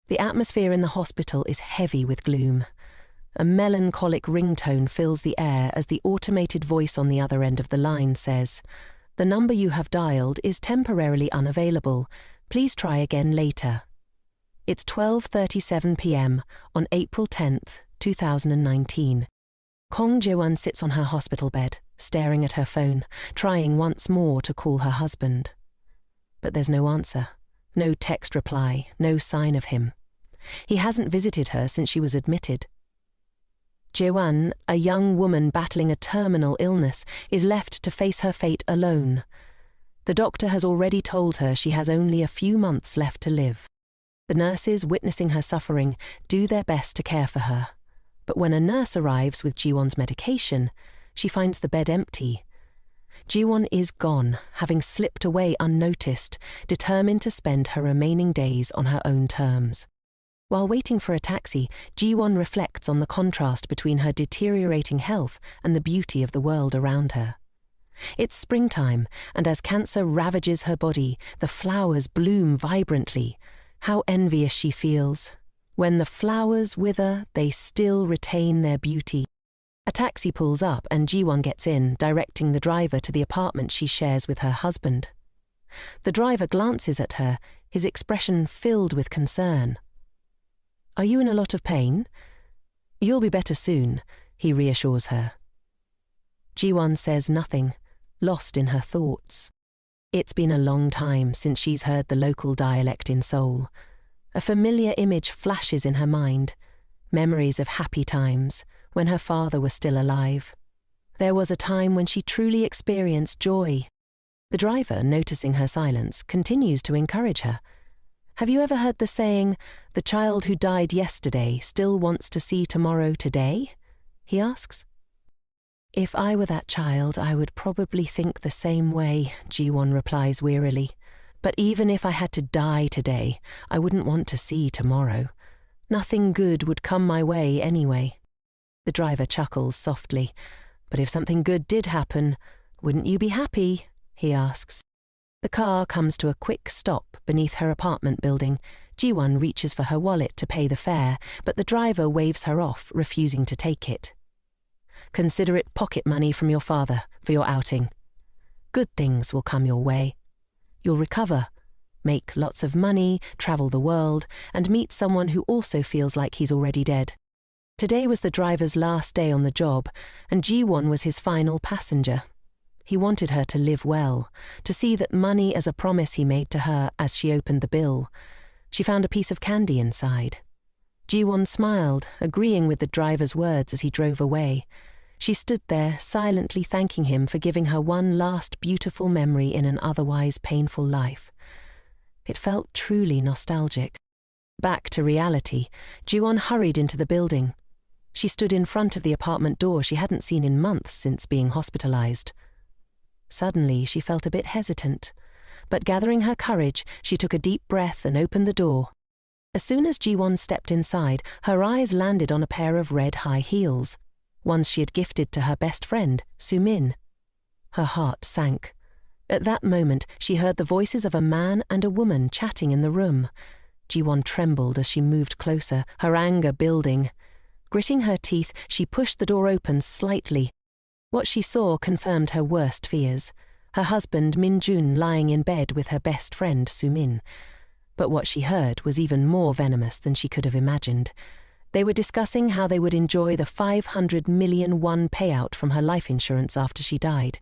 The atmosphere in the hospital is heavy with gloom. A melancholic ringtone fills the air as the automated voice on the other end of the line says, "The number you have dialed is temporarily unavailable. Please try again later." It's 12:37 p.m. on April 10th, 2019. Kong Jiwan sits on her hospital bed, staring at her phone, trying once more to call her husband. But there's no answer, no text reply, no sign of him. He hasn't visited her since she was admitted. Jiwan, a young woman battling a terminal illness, is left to face her fate alone. The doctor has already told her she has only a few months left to live. The nurses, witnessing her suffering, do their best to care for her. But when a nurse arrives with Jiwan's medication, she finds the bed empty. Jiwan is gone, having slipped away unnoticed, determined to spend her remaining days on her own terms. While waiting for a taxi, Jiwan reflects on the contrast between her deteriorating health and the beauty of the world around her. It's springtime, and as cancer ravages her body, the flowers bloom vibrantly. How envious she feels. When the flowers wither, they still retain their beauty. A taxi pulls up and Jiwan gets in, directing the driver to the apartment she shares with her husband. The driver glances at her, his expression filled with concern. "Are you in a lot of pain?" "You'll be better soon," he reassures her. Jiwan says nothing, lost in her thoughts. It's been a long time since she's heard the local dialect in Seoul. A familiar image flashes in her mind, memories of happy times, when her father was still alive. There was a time when she truly experienced joy. The driver, noticing her silence, continues to encourage her. "Have you ever heard the saying, 'The child who died yesterday still wants to see tomorrow today'?" he asks. "If I were that child, I would probably think the same way," Jiwan replies wearily. "But even if I had to die today, I wouldn't want to see tomorrow. Nothing good would come my way anyway." The driver chuckles softly. "But if something good did happen, wouldn't you be happy?" he asks. The car comes to a quick stop beneath her apartment building. Jiwan reaches for her wallet to pay the fare, but the driver waves her off, refusing to take it. "Consider it pocket money from your father for your outing. Good things will come your way. You'll recover, make lots of money, travel the world, and meet someone who also feels like he's already dead." Today was the driver's last day on the job, and Jiwan was his final passenger. He wanted her to live well, to see that money as a promise he made to her as she opened the bill. She found a piece of candy inside. Jiwan smiled, agreeing with the driver's words as he drove away. She stood there, silently thanking him for giving her one last beautiful memory in an otherwise painful life. It felt truly nostalgic. Back to reality, Jiwan hurried into the building. She stood in front of the apartment door she hadn't seen in months since being hospitalized. Suddenly, she felt a bit hesitant, but gathering her courage, she took a deep breath and opened the door. As soon as Jiwan stepped inside, her eyes landed on a pair of red high heels, ones she had gifted to her best friend, Sumin. Her heart sank. At that moment, she heard the voices of a man and a woman chatting in the room. Jiwan trembled as she moved closer, her anger building. Gritting her teeth, she pushed the door open slightly. What she saw confirmed her worst fears. Her husband Minjun lying in bed with her best friend Sumin. But what she heard was even more venomous than she could have imagined. They were discussing how they would enjoy the 500 million won payout from her life insurance after she died.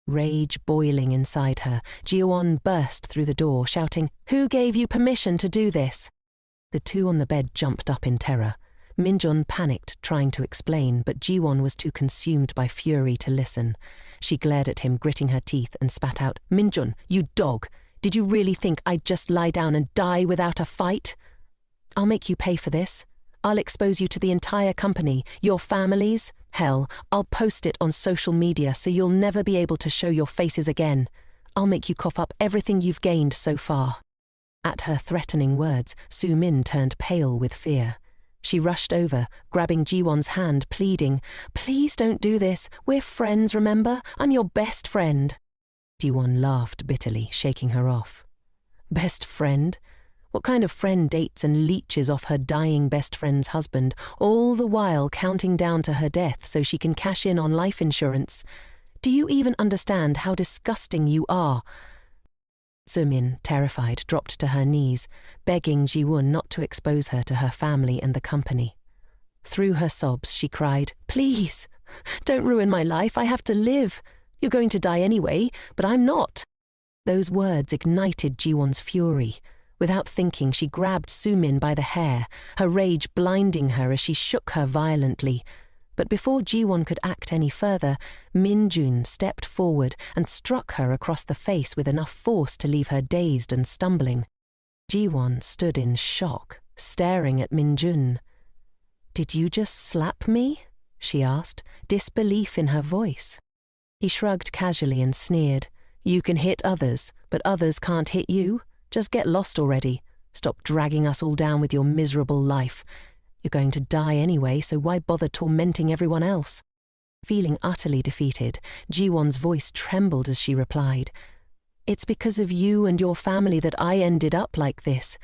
Rage boiling inside her, Jiwan burst through the door, shouting, "Who gave you permission to do this?" The two on the bed jumped up in terror. Minjun panicked, trying to explain, but Jiwan was too consumed by fury to listen. She glared at him, gritting her teeth, and spat out, "Minjun, you dog! Did you really think I'd just lie down and die without a fight? I'll make you pay for this. I'll expose you to the entire company, your families. Hell, I'll post it on social media so you'll never be able to show your faces again. I'll make you cough up everything you've gained so far." At her threatening words, Sumin turned pale with fear. She rushed over, grabbing Jiwan's hand, pleading, "Please don't do this. We're friends, remember? I'm your best friend." Jiwan laughed bitterly, shaking her off. "Best friend? What kind of friend dates and leeches off her dying best friend's husband, all the while counting down to her death so she can cash in on life insurance? Do you even understand how disgusting you are? Sumin, terrified, dropped to her knees, begging Jiwan not to expose her to her family and the company. Through her sobs, she cried, "Please, don't ruin my life. I have to live. You're going to die anyway, but I'm not." Those words ignited Jiwan's fury. Without thinking, she grabbed Sumin by the hair, her rage blinding her as she shook her violently. But before Jiwan could act any further, Minjun stepped forward and struck her across the face with enough force to leave her dazed and stumbling. Jiwan stood in shock, staring at Minjun. "Did you just slap me?" she asked, disbelief in her voice. He shrugged casually and sneered. "You can hit others, but others can't hit you. Just get lost already. Stop dragging us all down with your miserable life. You're going to die anyway, so why bother tormenting everyone else?" Feeling utterly defeated, Jiwan's voice trembled as she replied, "It's because of you and your family that I ended up like this.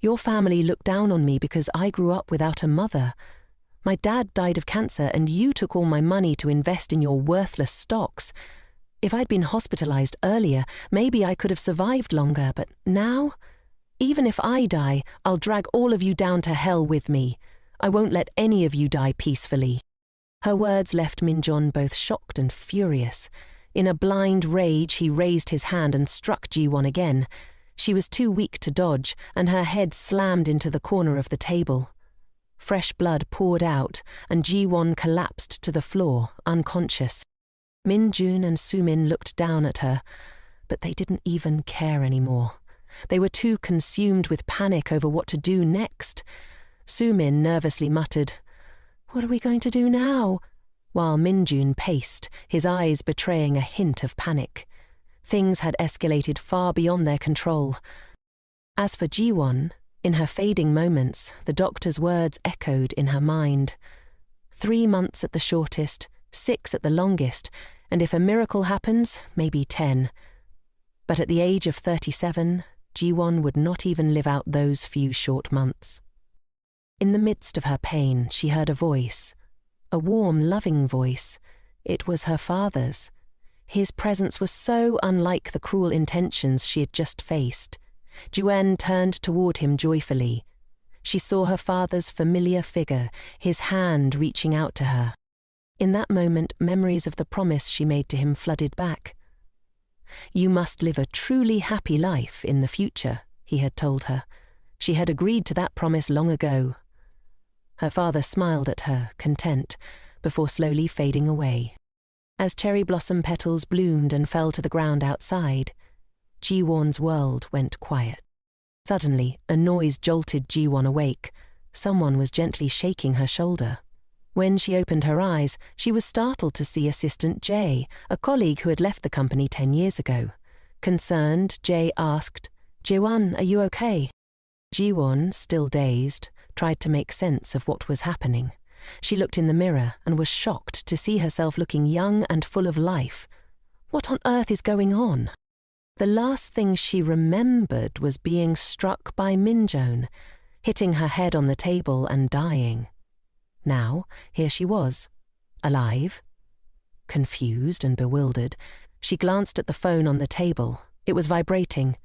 Your family looked down on me because I grew up without a mother. My dad died of cancer and you took all my money to invest in your worthless stocks. If I'd been hospitalized earlier, maybe I could have survived longer, but now? Even if I die, I'll drag all of you down to hell with me. I won't let any of you die peacefully." Her words left Minjun both shocked and furious. In a blind rage, he raised his hand and struck Jiwan again. She was too weak to dodge, and her head slammed into the corner of the table. Fresh blood poured out, and Jiwan collapsed to the floor, unconscious. Minjun and Sumin looked down at her, but they didn't even care anymore. They were too consumed with panic over what to do next. Sumin nervously muttered, "What are we going to do now?" while Minjun paced, his eyes betraying a hint of panic. Things had escalated far beyond their control. As for Jiwan, in her fading moments, the doctor's words echoed in her mind. 3 months at the shortest, 6 at the longest, and if a miracle happens, maybe 10. But at the age of 37, Jiwan would not even live out those few short months. In the midst of her pain, she heard a voice, a warm, loving voice. It was her father's. His presence was so unlike the cruel intentions she had just faced. Jiwan turned toward him joyfully. She saw her father's familiar figure, his hand reaching out to her. In that moment, memories of the promise she made to him flooded back. "You must live a truly happy life in the future," he had told her. She had agreed to that promise long ago. Her father smiled at her, content, before slowly fading away. As cherry blossom petals bloomed and fell to the ground outside, Jiwan's world went quiet. Suddenly, a noise jolted Jiwan awake. Someone was gently shaking her shoulder. When she opened her eyes, she was startled to see Assistant Jay, a colleague who had left the company 10 years ago. Concerned, Jay asked, "Jiwan, are you okay?" Jiwan, still dazed, tried to make sense of what was happening. She looked in the mirror and was shocked to see herself looking young and full of life. What on earth is going on? The last thing she remembered was being struck by Minjun, hitting her head on the table and dying. Now, here she was, alive. Confused and bewildered, she glanced at the phone on the table. It was vibrating.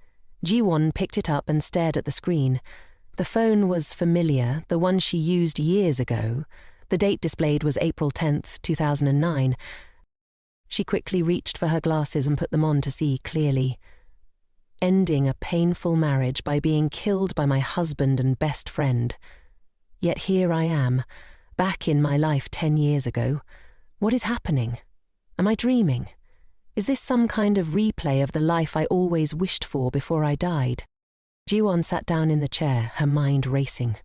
Jiwan picked it up and stared at the screen. The phone was familiar, the one she used years ago. The date displayed was April 10th, 2009. She quickly reached for her glasses and put them on to see clearly. Ending a painful marriage by being killed by my husband and best friend. Yet here I am, back in my life 10 years ago. What is happening? Am I dreaming? Is this some kind of replay of the life I always wished for before I died? Jiwan sat down in the chair, her mind racing.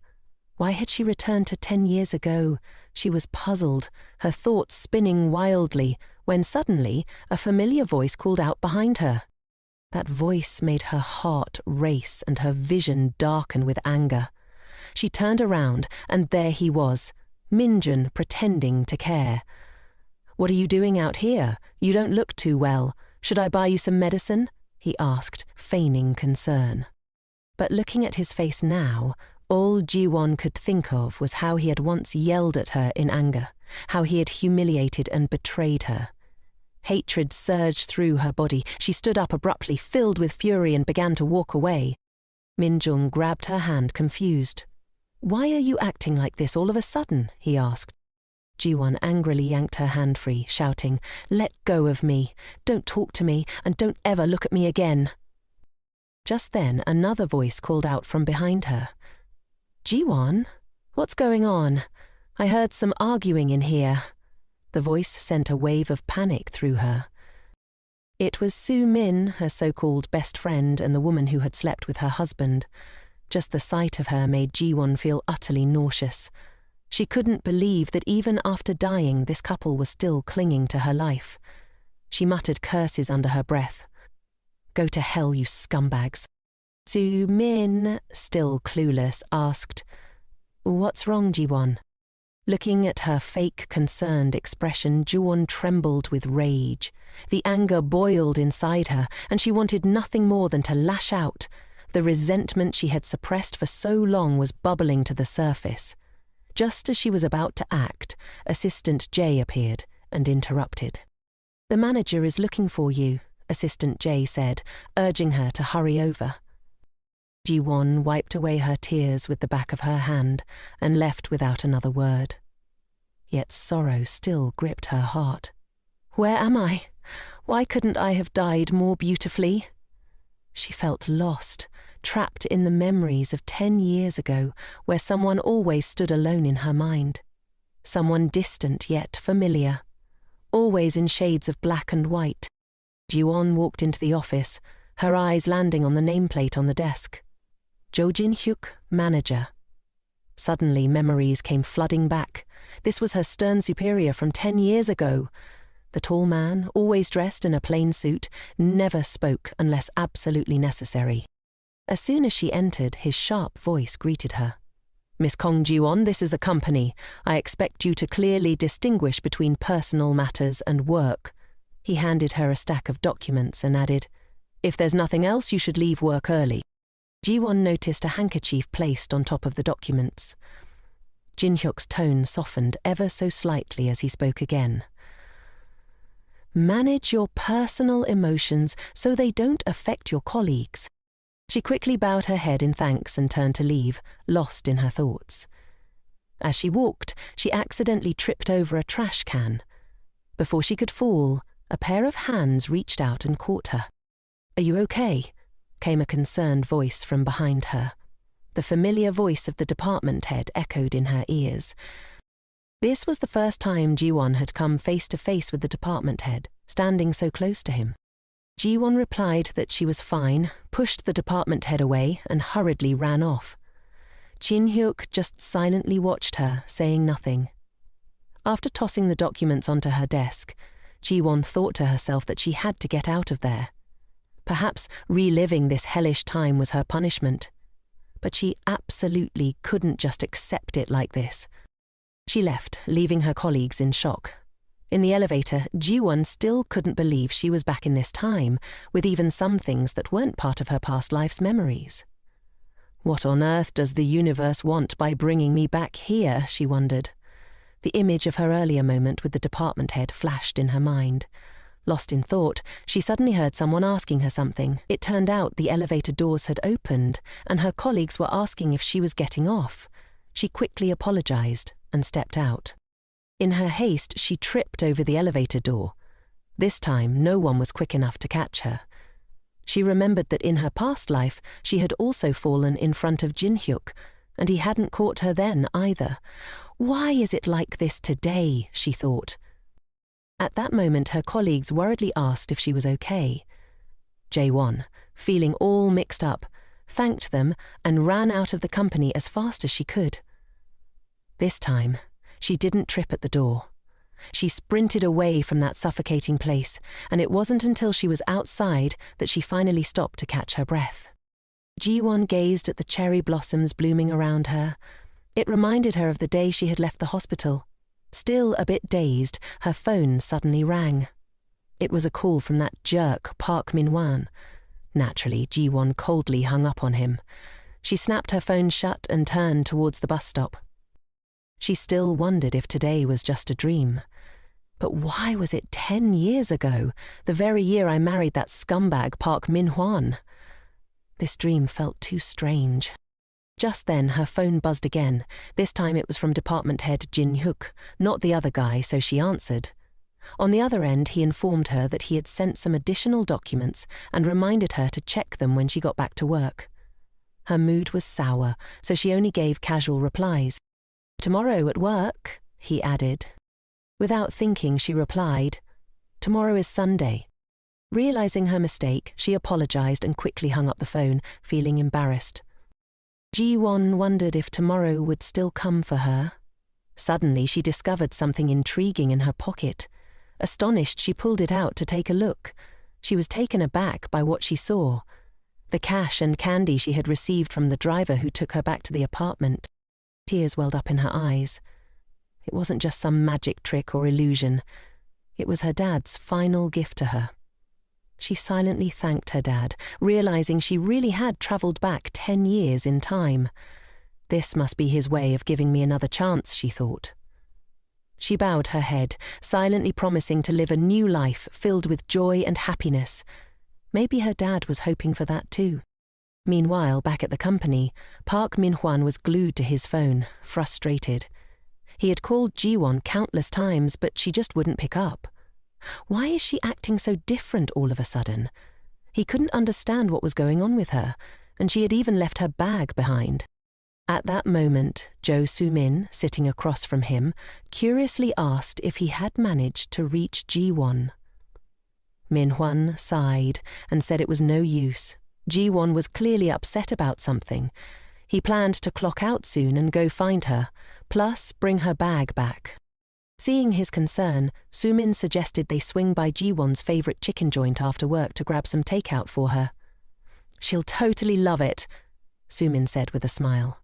Why had she returned to 10 years ago? She was puzzled, her thoughts spinning wildly, when suddenly a familiar voice called out behind her. That voice made her heart race and her vision darken with anger. She turned around, and there he was, Minjun pretending to care. "What are you doing out here? You don't look too well. Should I buy you some medicine?" he asked, feigning concern. But looking at his face now, all Jiwan could think of was how he had once yelled at her in anger, how he had humiliated and betrayed her. Hatred surged through her body. She stood up abruptly, filled with fury, and began to walk away. Minjung grabbed her hand, confused. "Why are you acting like this all of a sudden?" he asked. Jiwan angrily yanked her hand free, shouting, "Let go of me! Don't talk to me, and don't ever look at me again!" Just then, another voice called out from behind her. "Jiwan? What's going on? I heard some arguing in here." The voice sent a wave of panic through her. It was Su Min, her so-called best friend and the woman who had slept with her husband. Just the sight of her made Jiwan feel utterly nauseous. She couldn't believe that even after dying, this couple was still clinging to her life. She muttered curses under her breath. "Go to hell, you scumbags." Su Min, still clueless, asked, "What's wrong, Jiwan?" Looking at her fake, concerned expression, Jiwan trembled with rage. The anger boiled inside her, and she wanted nothing more than to lash out. The resentment she had suppressed for so long was bubbling to the surface. Just as she was about to act, Assistant J appeared and interrupted. "The manager is looking for you," Assistant J said, urging her to hurry over. Jiwan wiped away her tears with the back of her hand and left without another word. Yet sorrow still gripped her heart. "Where am I? Why couldn't I have died more beautifully?" She felt lost, trapped in the memories of 10 years ago, where someone always stood alone in her mind. Someone distant yet familiar, always in shades of black and white. Jiwan walked into the office, her eyes landing on the nameplate on the desk. Jo Jin-hyuk, manager. Suddenly memories came flooding back. This was her stern superior from 10 years ago. The tall man, always dressed in a plain suit, never spoke unless absolutely necessary. As soon as she entered, his sharp voice greeted her. "Miss Kong Jiwon, this is the company. I expect you to clearly distinguish between personal matters and work." He handed her a stack of documents and added, "If there's nothing else, you should leave work early." Jiwon noticed a handkerchief placed on top of the documents. Jin-hyuk's tone softened ever so slightly as he spoke again. "Manage your personal emotions so they don't affect your colleagues." She quickly bowed her head in thanks and turned to leave, lost in her thoughts. As she walked, she accidentally tripped over a trash can. Before she could fall, a pair of hands reached out and caught her. "Are you okay?" came a concerned voice from behind her. The familiar voice of the department head echoed in her ears. This was the first time Jiwon had come face to face with the department head, standing so close to him. Jiwon replied that she was fine, pushed the department head away, and hurriedly ran off. Jin-hyuk just silently watched her, saying nothing. After tossing the documents onto her desk, Jiwon thought to herself that she had to get out of there. Perhaps reliving this hellish time was her punishment. But she absolutely couldn't just accept it like this. She left, leaving her colleagues in shock. In the elevator, Jiwon still couldn't believe she was back in this time, with even some things that weren't part of her past life's memories. What on earth does the universe want by bringing me back here, she wondered. The image of her earlier moment with the department head flashed in her mind. Lost in thought, she suddenly heard someone asking her something. It turned out the elevator doors had opened, and her colleagues were asking if she was getting off. She quickly apologized and stepped out. In her haste, she tripped over the elevator door. This time, no one was quick enough to catch her. She remembered that in her past life, she had also fallen in front of Jin-hyuk, and he hadn't caught her then either. Why is it like this today, she thought. At that moment, her colleagues worriedly asked if she was okay. Jae-won, feeling all mixed up, thanked them and ran out of the company as fast as she could. This time, she didn't trip at the door. She sprinted away from that suffocating place, and it wasn't until she was outside that she finally stopped to catch her breath. Jiwon gazed at the cherry blossoms blooming around her. It reminded her of the day she had left the hospital. Still a bit dazed, her phone suddenly rang. It was a call from that jerk Park Min-wan. Naturally, Jiwan coldly hung up on him. She snapped her phone shut and turned towards the bus stop. She still wondered if today was just a dream. But why was it 10 years ago, the very year I married that scumbag Park Min-hwan? This dream felt too strange. Just then, her phone buzzed again. This time it was from department head Jin Hyuk, not the other guy, so she answered. On the other end, he informed her that he had sent some additional documents and reminded her to check them when she got back to work. Her mood was sour, so she only gave casual replies. "Tomorrow at work," he added. Without thinking, she replied, "Tomorrow is Sunday." Realizing her mistake, she apologized and quickly hung up the phone, feeling embarrassed. Jiwan wondered if tomorrow would still come for her. Suddenly, she discovered something intriguing in her pocket. Astonished, she pulled it out to take a look. She was taken aback by what she saw. The cash and candy she had received from the driver who took her back to the apartment. Tears welled up in her eyes. It wasn't just some magic trick or illusion. It was her dad's final gift to her. She silently thanked her dad, realizing she really had travelled back 10 years in time. This must be his way of giving me another chance, she thought. She bowed her head, silently promising to live a new life filled with joy and happiness. Maybe her dad was hoping for that too. Meanwhile, back at the company, Park Min-hwan was glued to his phone, frustrated. He had called Jiwan countless times, but she just wouldn't pick up. Why is she acting so different all of a sudden? He couldn't understand what was going on with her, and she had even left her bag behind. At that moment, Jo Soo-min, sitting across from him, curiously asked if he had managed to reach Jiwan. Min-hwan sighed and said it was no use. Jiwan was clearly upset about something. He planned to clock out soon and go find her, plus bring her bag back. Seeing his concern, Soo-min suggested they swing by Jiwon's favourite chicken joint after work to grab some takeout for her. "She'll totally love it," Soo-min said with a smile.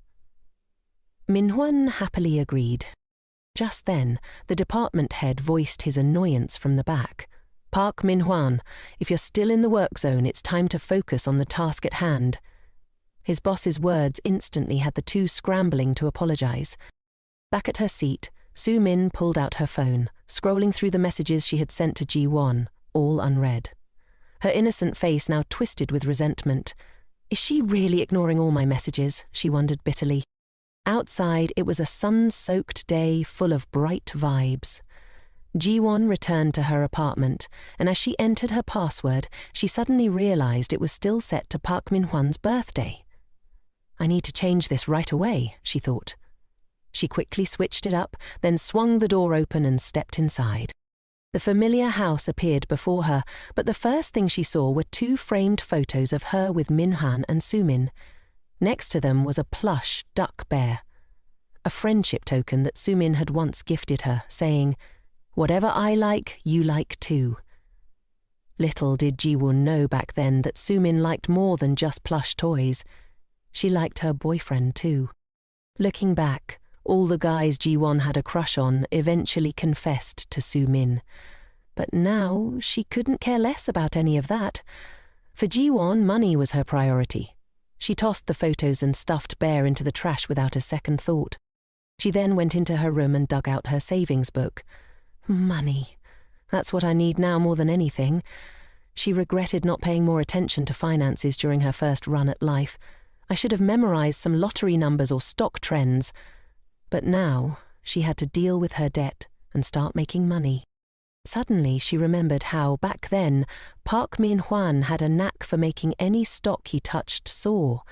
Min-hwan happily agreed. Just then, the department head voiced his annoyance from the back. "Park Min-hwan, if you're still in the work zone, it's time to focus on the task at hand." His boss's words instantly had the two scrambling to apologize. Back at her seat, Soo-min pulled out her phone, scrolling through the messages she had sent to Jiwan, all unread. Her innocent face now twisted with resentment. Is she really ignoring all my messages? She wondered bitterly. Outside, it was a sun-soaked day full of bright vibes. Jiwan returned to her apartment, and as she entered her password, she suddenly realized it was still set to Park Min-hwan's birthday. "I need to change this right away," she thought. She quickly switched it up, then swung the door open and stepped inside. The familiar house appeared before her, but the first thing she saw were two framed photos of her with Min-hwan and Soo-min. Next to them was a plush duck bear, a friendship token that Soo-min had once gifted her, saying, "Whatever I like, you like too." Little did Jiwon know back then that Soo-min liked more than just plush toys. She liked her boyfriend too. Looking back, all the guys Jiwon had a crush on eventually confessed to Soo-min. But now she couldn't care less about any of that. For Jiwon, money was her priority. She tossed the photos and stuffed bear into the trash without a second thought. She then went into her room and dug out her savings book. Money. That's what I need now more than anything. She regretted not paying more attention to finances during her first run at life. I should have memorized some lottery numbers or stock trends. But now, she had to deal with her debt and start making money. Suddenly, she remembered how, back then, Park Min-hwan had a knack for making any stock he touched soar.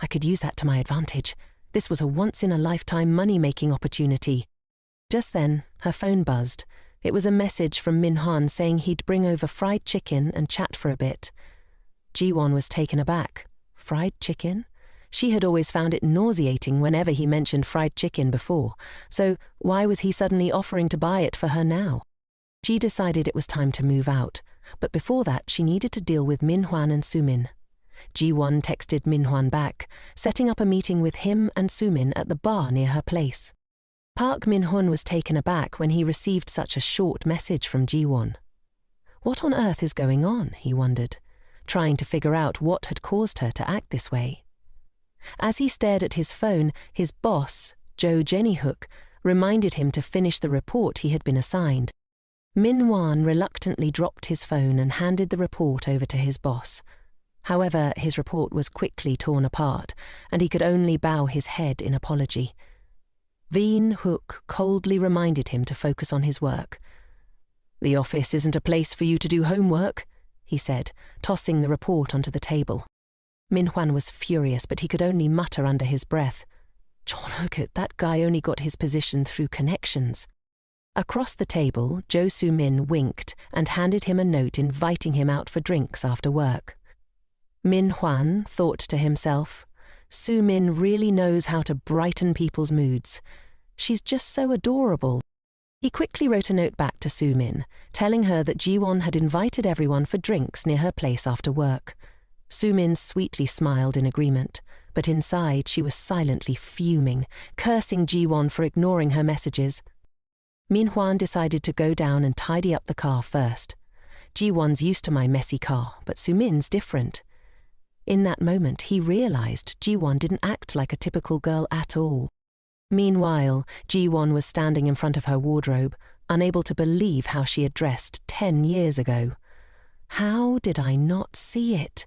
I could use that to my advantage. This was a once-in-a-lifetime money-making opportunity. Just then, her phone buzzed. It was a message from Min-hwan saying he'd bring over fried chicken and chat for a bit. Jiwan was taken aback. Fried chicken? She had always found it nauseating whenever he mentioned fried chicken before, so why was he suddenly offering to buy it for her now? She decided it was time to move out, but before that she needed to deal with Min-hwan and Soo-min. Jiwan texted Min-hwan back, setting up a meeting with him and Soo-min at the bar near her place. Park Min-hwan was taken aback when he received such a short message from Jiwan. What on earth is going on, he wondered. trying to figure out what had caused her to act this way. As he stared at his phone, his boss, Joe Jennyhook, reminded him to finish the report he had been assigned. Minhwan reluctantly dropped his phone and handed the report over to his boss. However, his report was quickly torn apart, and he could only bow his head in apology. Veen Hook coldly reminded him to focus on his work. "The office isn't a place for you to do homework," he said, tossing the report onto the table. Minhwan was furious, but he could only mutter under his breath, "Chonokut, that guy only got his position through connections." Across the table, Jo Soo-min winked and handed him a note inviting him out for drinks after work. Minhwan thought to himself, "Soo-min really knows how to brighten people's moods. She's just so adorable." He quickly wrote a note back to Soo-min, telling her that Jiwan had invited everyone for drinks near her place after work. Soo-min sweetly smiled in agreement, but inside she was silently fuming, cursing Jiwan for ignoring her messages. Minhwan decided to go down and tidy up the car first. Jiwan's used to my messy car, but Soo-min's different. In that moment, he realized Jiwan didn't act like a typical girl at all. Meanwhile, Jiwan was standing in front of her wardrobe, unable to believe how she had dressed 10 years ago. How did I not see it?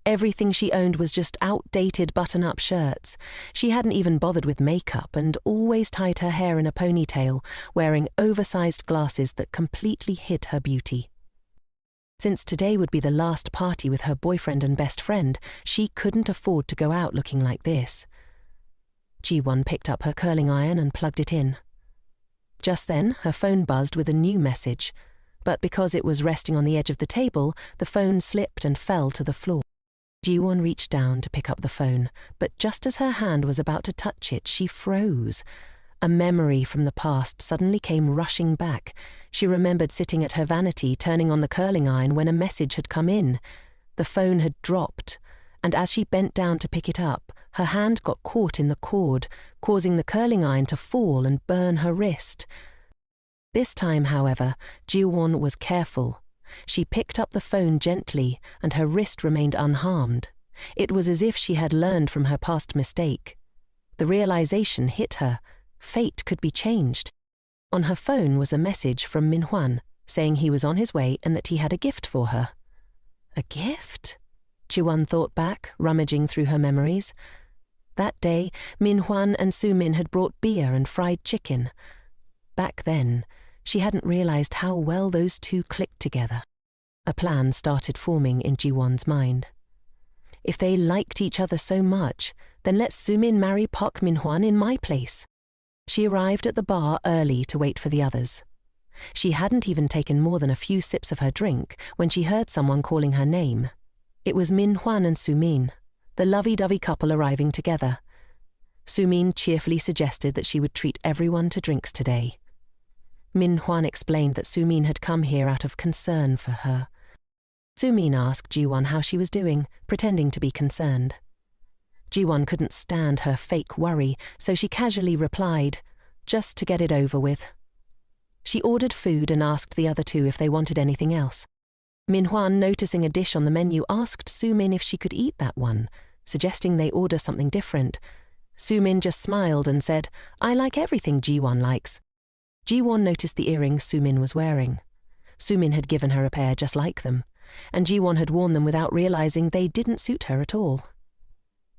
Everything she owned was just outdated button-up shirts. She hadn't even bothered with makeup and always tied her hair in a ponytail, wearing oversized glasses that completely hid her beauty. Since today would be the last party with her boyfriend and best friend, she couldn't afford to go out looking like this. Jiwan picked up her curling iron and plugged it in. Just then, her phone buzzed with a new message, but because it was resting on the edge of the table, the phone slipped and fell to the floor. Jiwan reached down to pick up the phone, but just as her hand was about to touch it, she froze. A memory from the past suddenly came rushing back. She remembered sitting at her vanity, turning on the curling iron when a message had come in. The phone had dropped, and as she bent down to pick it up, her hand got caught in the cord, causing the curling iron to fall and burn her wrist. This time, however, Jiwan was careful. She picked up the phone gently, and her wrist remained unharmed. It was as if she had learned from her past mistake. The realization hit her. Fate could be changed. On her phone was a message from Minhwan, saying he was on his way and that he had a gift for her. A gift? Jiwan thought back, rummaging through her memories. That day, Minhwan and Soo-min had brought beer and fried chicken. Back then, she hadn't realized how well those two clicked together. A plan started forming in Jiwan's mind. If they liked each other so much, then let Soo-min marry Park Minhwan in my place. She arrived at the bar early to wait for the others. She hadn't even taken more than a few sips of her drink when she heard someone calling her name. It was Minhwan and Soo-min, the lovey-dovey couple arriving together. Soo-min cheerfully suggested that she would treat everyone to drinks today. Minhwan explained that Soo-min had come here out of concern for her. Soo-min asked Jiwan how she was doing, pretending to be concerned. Jiwan couldn't stand her fake worry, so she casually replied, "Just to get it over with." She ordered food and asked the other two if they wanted anything else. Minhwan, noticing a dish on the menu, asked Soo-min if she could eat that one, suggesting they order something different. Soo-min just smiled and said, "I like everything Jiwan likes." Jiwan noticed the earrings Soo-min was wearing. Soo-min had given her a pair just like them, and Jiwan had worn them without realizing they didn't suit her at all.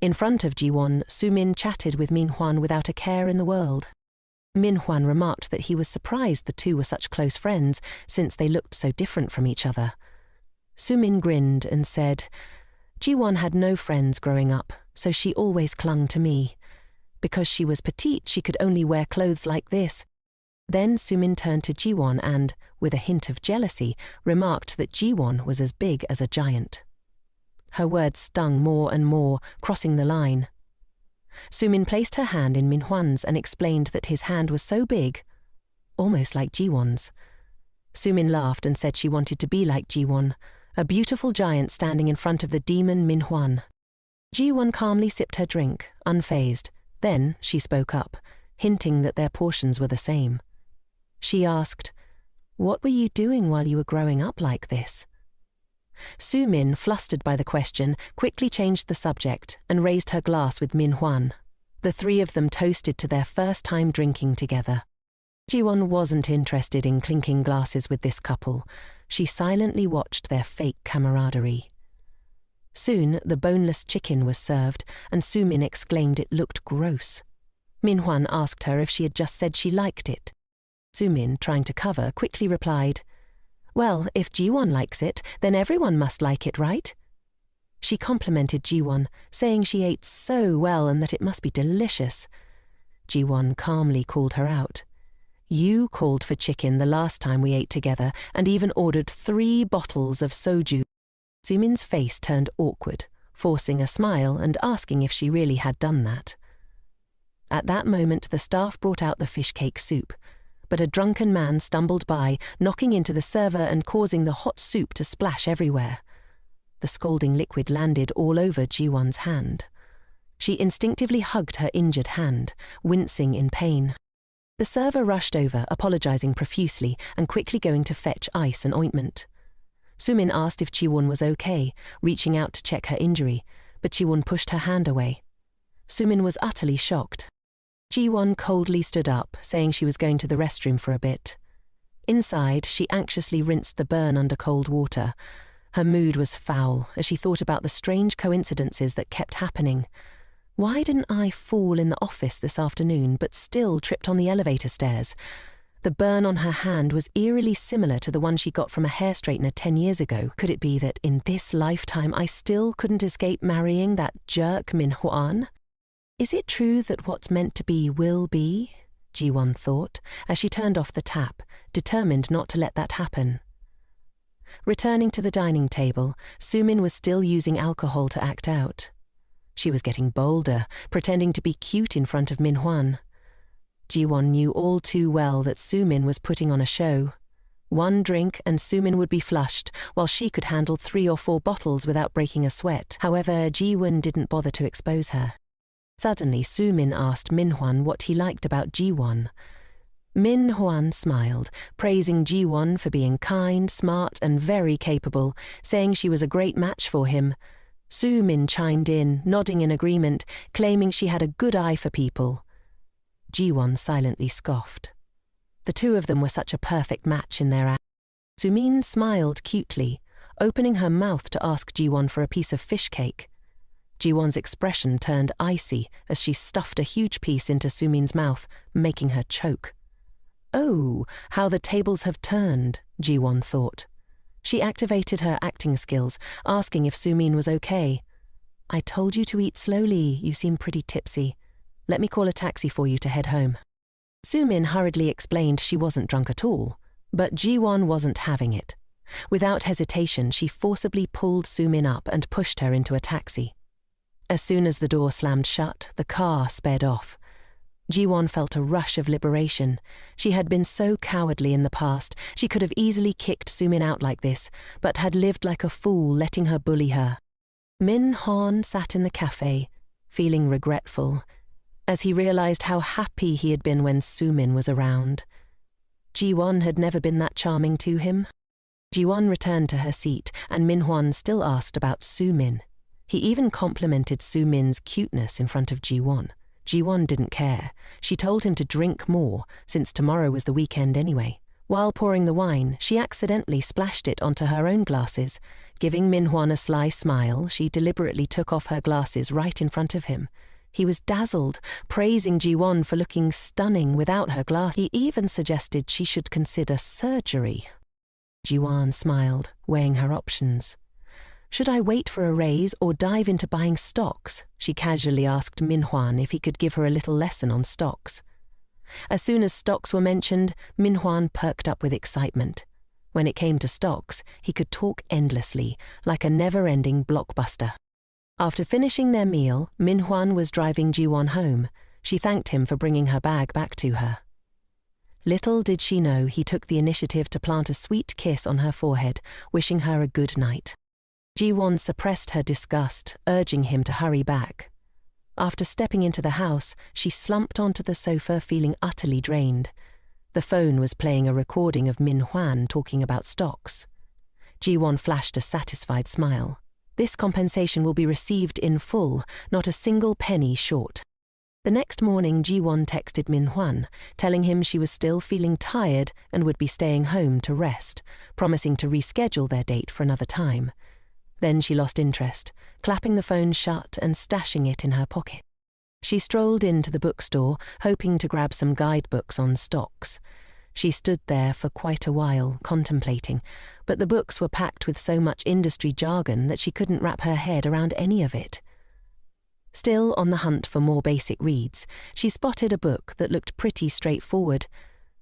In front of Jiwan, Soo-min chatted with Minhwan without a care in the world. Minhwan remarked that he was surprised the two were such close friends, since they looked so different from each other. Soo-min grinned and said, "Jiwan had no friends growing up, so she always clung to me. Because she was petite, she could only wear clothes like this." Then Soo-min turned to Jiwan and, with a hint of jealousy, remarked that Jiwan was as big as a giant. Her words stung more and more, crossing the line. Soo-min placed her hand in Minhwan's and explained that his hand was so big, almost like Jiwan's. Soo-min laughed and said she wanted to be like Jiwan, a beautiful giant standing in front of the demon Minhwan. Jiwan calmly sipped her drink, unfazed. Then she spoke up, hinting that their portions were the same. She asked, "What were you doing while you were growing up like this?" Su-min, flustered by the question, quickly changed the subject and raised her glass with Min-hwan. The three of them toasted to their first time drinking together. Jiwan wasn't interested in clinking glasses with this couple. She silently watched their fake camaraderie. Soon, the boneless chicken was served, and Su-min exclaimed it looked gross. Min-hwan asked her if she had just said she liked it. Su-min, trying to cover, quickly replied, "Well, if Jiwan likes it, then everyone must like it, right?" She complimented Jiwan, saying she ate so well and that it must be delicious. Jiwan calmly called her out. "You called for chicken the last time we ate together and even ordered 3 bottles of soju." Su-min's face turned awkward, forcing a smile and asking if she really had done that. At that moment, the staff brought out the fish cake soup, but a drunken man stumbled by, knocking into the server and causing the hot soup to splash everywhere. The scalding liquid landed all over Jiwan's hand. She instinctively hugged her injured hand, wincing in pain. The server rushed over, apologizing profusely and quickly going to fetch ice and ointment. Su-min asked if Jiwan was okay, reaching out to check her injury, but Jiwan pushed her hand away. Su-min was utterly shocked. Jiwan coldly stood up, saying she was going to the restroom for a bit. Inside, she anxiously rinsed the burn under cold water. Her mood was foul as she thought about the strange coincidences that kept happening. Why didn't I fall in the office this afternoon but still tripped on the elevator stairs? The burn on her hand was eerily similar to the one she got from a hair straightener 10 years ago. Could it be that in this lifetime I still couldn't escape marrying that jerk Min-hwan? Is it true that what's meant to be will be? Jiwan thought, as she turned off the tap, determined not to let that happen. Returning to the dining table, Su-min was still using alcohol to act out. She was getting bolder, pretending to be cute in front of Min-hwan. Jiwan knew all too well that Su-min was putting on a show. 1 drink and Su-min would be flushed, while she could handle 3 or 4 bottles without breaking a sweat. However, Jiwan didn't bother to expose her. Suddenly, Su-min asked Min-hwan what he liked about Jiwan. Min-hwan smiled, praising Jiwan for being kind, smart, and very capable, saying she was a great match for him. Su-min chimed in, nodding in agreement, claiming she had a good eye for people. Jiwan silently scoffed. The two of them were such a perfect match in their eyes. Su-min smiled cutely, opening her mouth to ask Jiwan for a piece of fish cake. Jiwan's expression turned icy as she stuffed a huge piece into Su-min's mouth, making her choke. "Oh, how the tables have turned," Jiwan thought. She activated her acting skills, asking if Su-min was okay. "I told you to eat slowly, you seem pretty tipsy. Let me call a taxi for you to head home." Su-min hurriedly explained she wasn't drunk at all, but Jiwan wasn't having it. Without hesitation, she forcibly pulled Su-min up and pushed her into a taxi. As soon as the door slammed shut, the car sped off. Jiwan felt a rush of liberation. She had been so cowardly in the past. She could have easily kicked Su-min out like this, but had lived like a fool, letting her bully her. Min-hwan sat in the cafe, feeling regretful, as he realized how happy he had been when Su-min was around. Jiwan had never been that charming to him. Jiwan returned to her seat, and Min-hwan still asked about Su-min. He even complimented Su-min's cuteness in front of Jiwan. Jiwan didn't care. She told him to drink more, since tomorrow was the weekend anyway. While pouring the wine, she accidentally splashed it onto her own glasses. Giving Min-hwan a sly smile, she deliberately took off her glasses right in front of him. He was dazzled, praising Jiwan for looking stunning without her glasses. He even suggested she should consider surgery. Jiwan smiled, weighing her options. "Should I wait for a raise or dive into buying stocks?" She casually asked Min-hwan if he could give her a little lesson on stocks. As soon as stocks were mentioned, Min-hwan perked up with excitement. When it came to stocks, he could talk endlessly, like a never-ending blockbuster. After finishing their meal, Min-hwan was driving Jiwan home. She thanked him for bringing her bag back to her. Little did she know he took the initiative to plant a sweet kiss on her forehead, wishing her a good night. Jiwan suppressed her disgust, urging him to hurry back. After stepping into the house, she slumped onto the sofa feeling utterly drained. The phone was playing a recording of Min-hwan talking about stocks. Jiwan flashed a satisfied smile. This compensation will be received in full, not a single penny short. The next morning, Jiwan texted Manhwa, telling him she was still feeling tired and would be staying home to rest, promising to reschedule their date for another time. Then she lost interest, clapping the phone shut and stashing it in her pocket. She strolled into the bookstore, hoping to grab some guidebooks on stocks. She stood there for quite a while, contemplating, but the books were packed with so much industry jargon that she couldn't wrap her head around any of it. Still on the hunt for more basic reads, she spotted a book that looked pretty straightforward,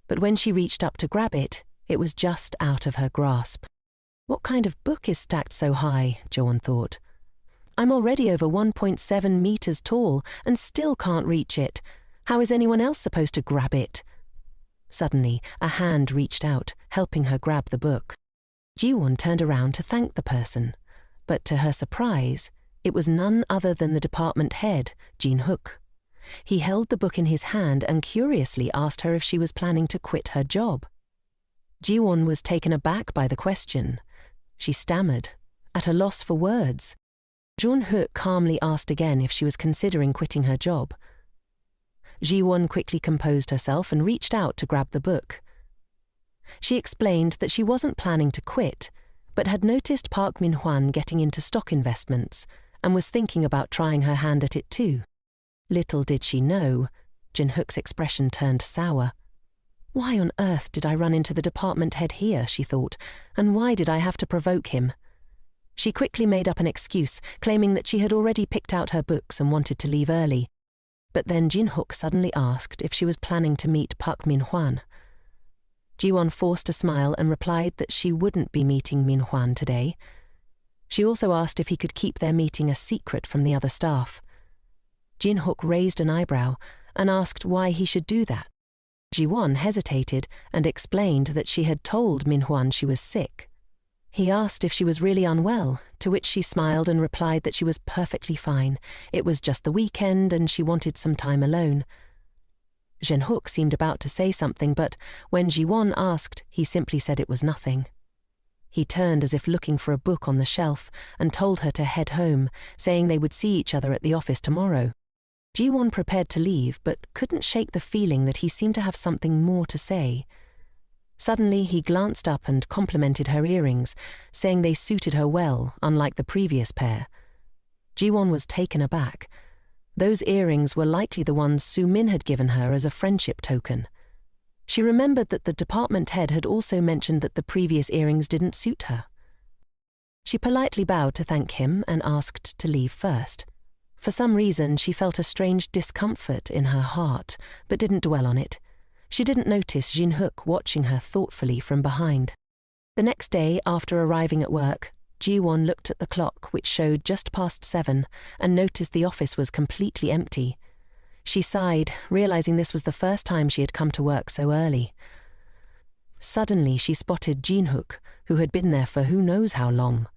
but when she reached up to grab it, it was just out of her grasp. What kind of book is stacked so high, Jiwan thought. I'm already over 1.7 meters tall and still can't reach it. How is anyone else supposed to grab it? Suddenly, a hand reached out, helping her grab the book. Jiwan turned around to thank the person, but to her surprise, it was none other than the department head, Jin-hook. He held the book in his hand and curiously asked her if she was planning to quit her job. Jiwan was taken aback by the question. She stammered, at a loss for words. Jin-hook calmly asked again if she was considering quitting her job. Jiwan quickly composed herself and reached out to grab the book. She explained that she wasn't planning to quit, but had noticed Park Min-hwan getting into stock investments and was thinking about trying her hand at it too. Little did she know, Jin-hook's expression turned sour. Why on earth did I run into the department head here, she thought, and why did I have to provoke him? She quickly made up an excuse, claiming that she had already picked out her books and wanted to leave early. But then Jin-hook suddenly asked if she was planning to meet Park Min-hwan. Jiwan forced a smile and replied that she wouldn't be meeting Min-hwan today. She also asked if he could keep their meeting a secret from the other staff. Jin-hook raised an eyebrow and asked why he should do that. Jiwan hesitated and explained that she had told Min-hwan she was sick. He asked if she was really unwell, to which she smiled and replied that she was perfectly fine. It was just the weekend and she wanted some time alone. Jin-hook seemed about to say something, but when Jiwan asked, he simply said it was nothing. He turned as if looking for a book on the shelf and told her to head home, saying they would see each other at the office tomorrow. Jiwan prepared to leave, but couldn't shake the feeling that he seemed to have something more to say. Suddenly, he glanced up and complimented her earrings, saying they suited her well, unlike the previous pair. Jiwan was taken aback. Those earrings were likely the ones Su-min had given her as a friendship token. She remembered that the department head had also mentioned that the previous earrings didn't suit her. She politely bowed to thank him and asked to leave first. For some reason, she felt a strange discomfort in her heart, but didn't dwell on it. She didn't notice Jin-hook watching her thoughtfully from behind. The next day, after arriving at work, Jiwan looked at the clock, which showed just past 7, and noticed the office was completely empty. She sighed, realizing this was the first time she had come to work so early. Suddenly, she spotted Jin-hook, who had been there for who knows how long.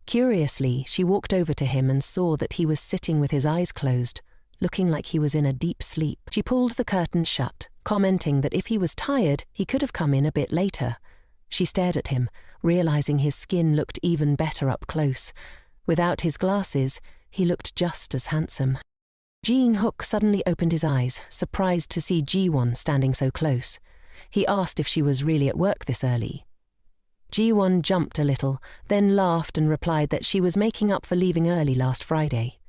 Curiously, she walked over to him and saw that he was sitting with his eyes closed, looking like he was in a deep sleep. She pulled the curtain shut, commenting that if he was tired, he could have come in a bit later. She stared at him, realizing his skin looked even better up close. Without his glasses, he looked just as handsome. Jin-hook suddenly opened his eyes, surprised to see Jiwan standing so close. He asked if she was really at work this early. Jiwan jumped a little, then laughed and replied that she was making up for leaving early last Friday.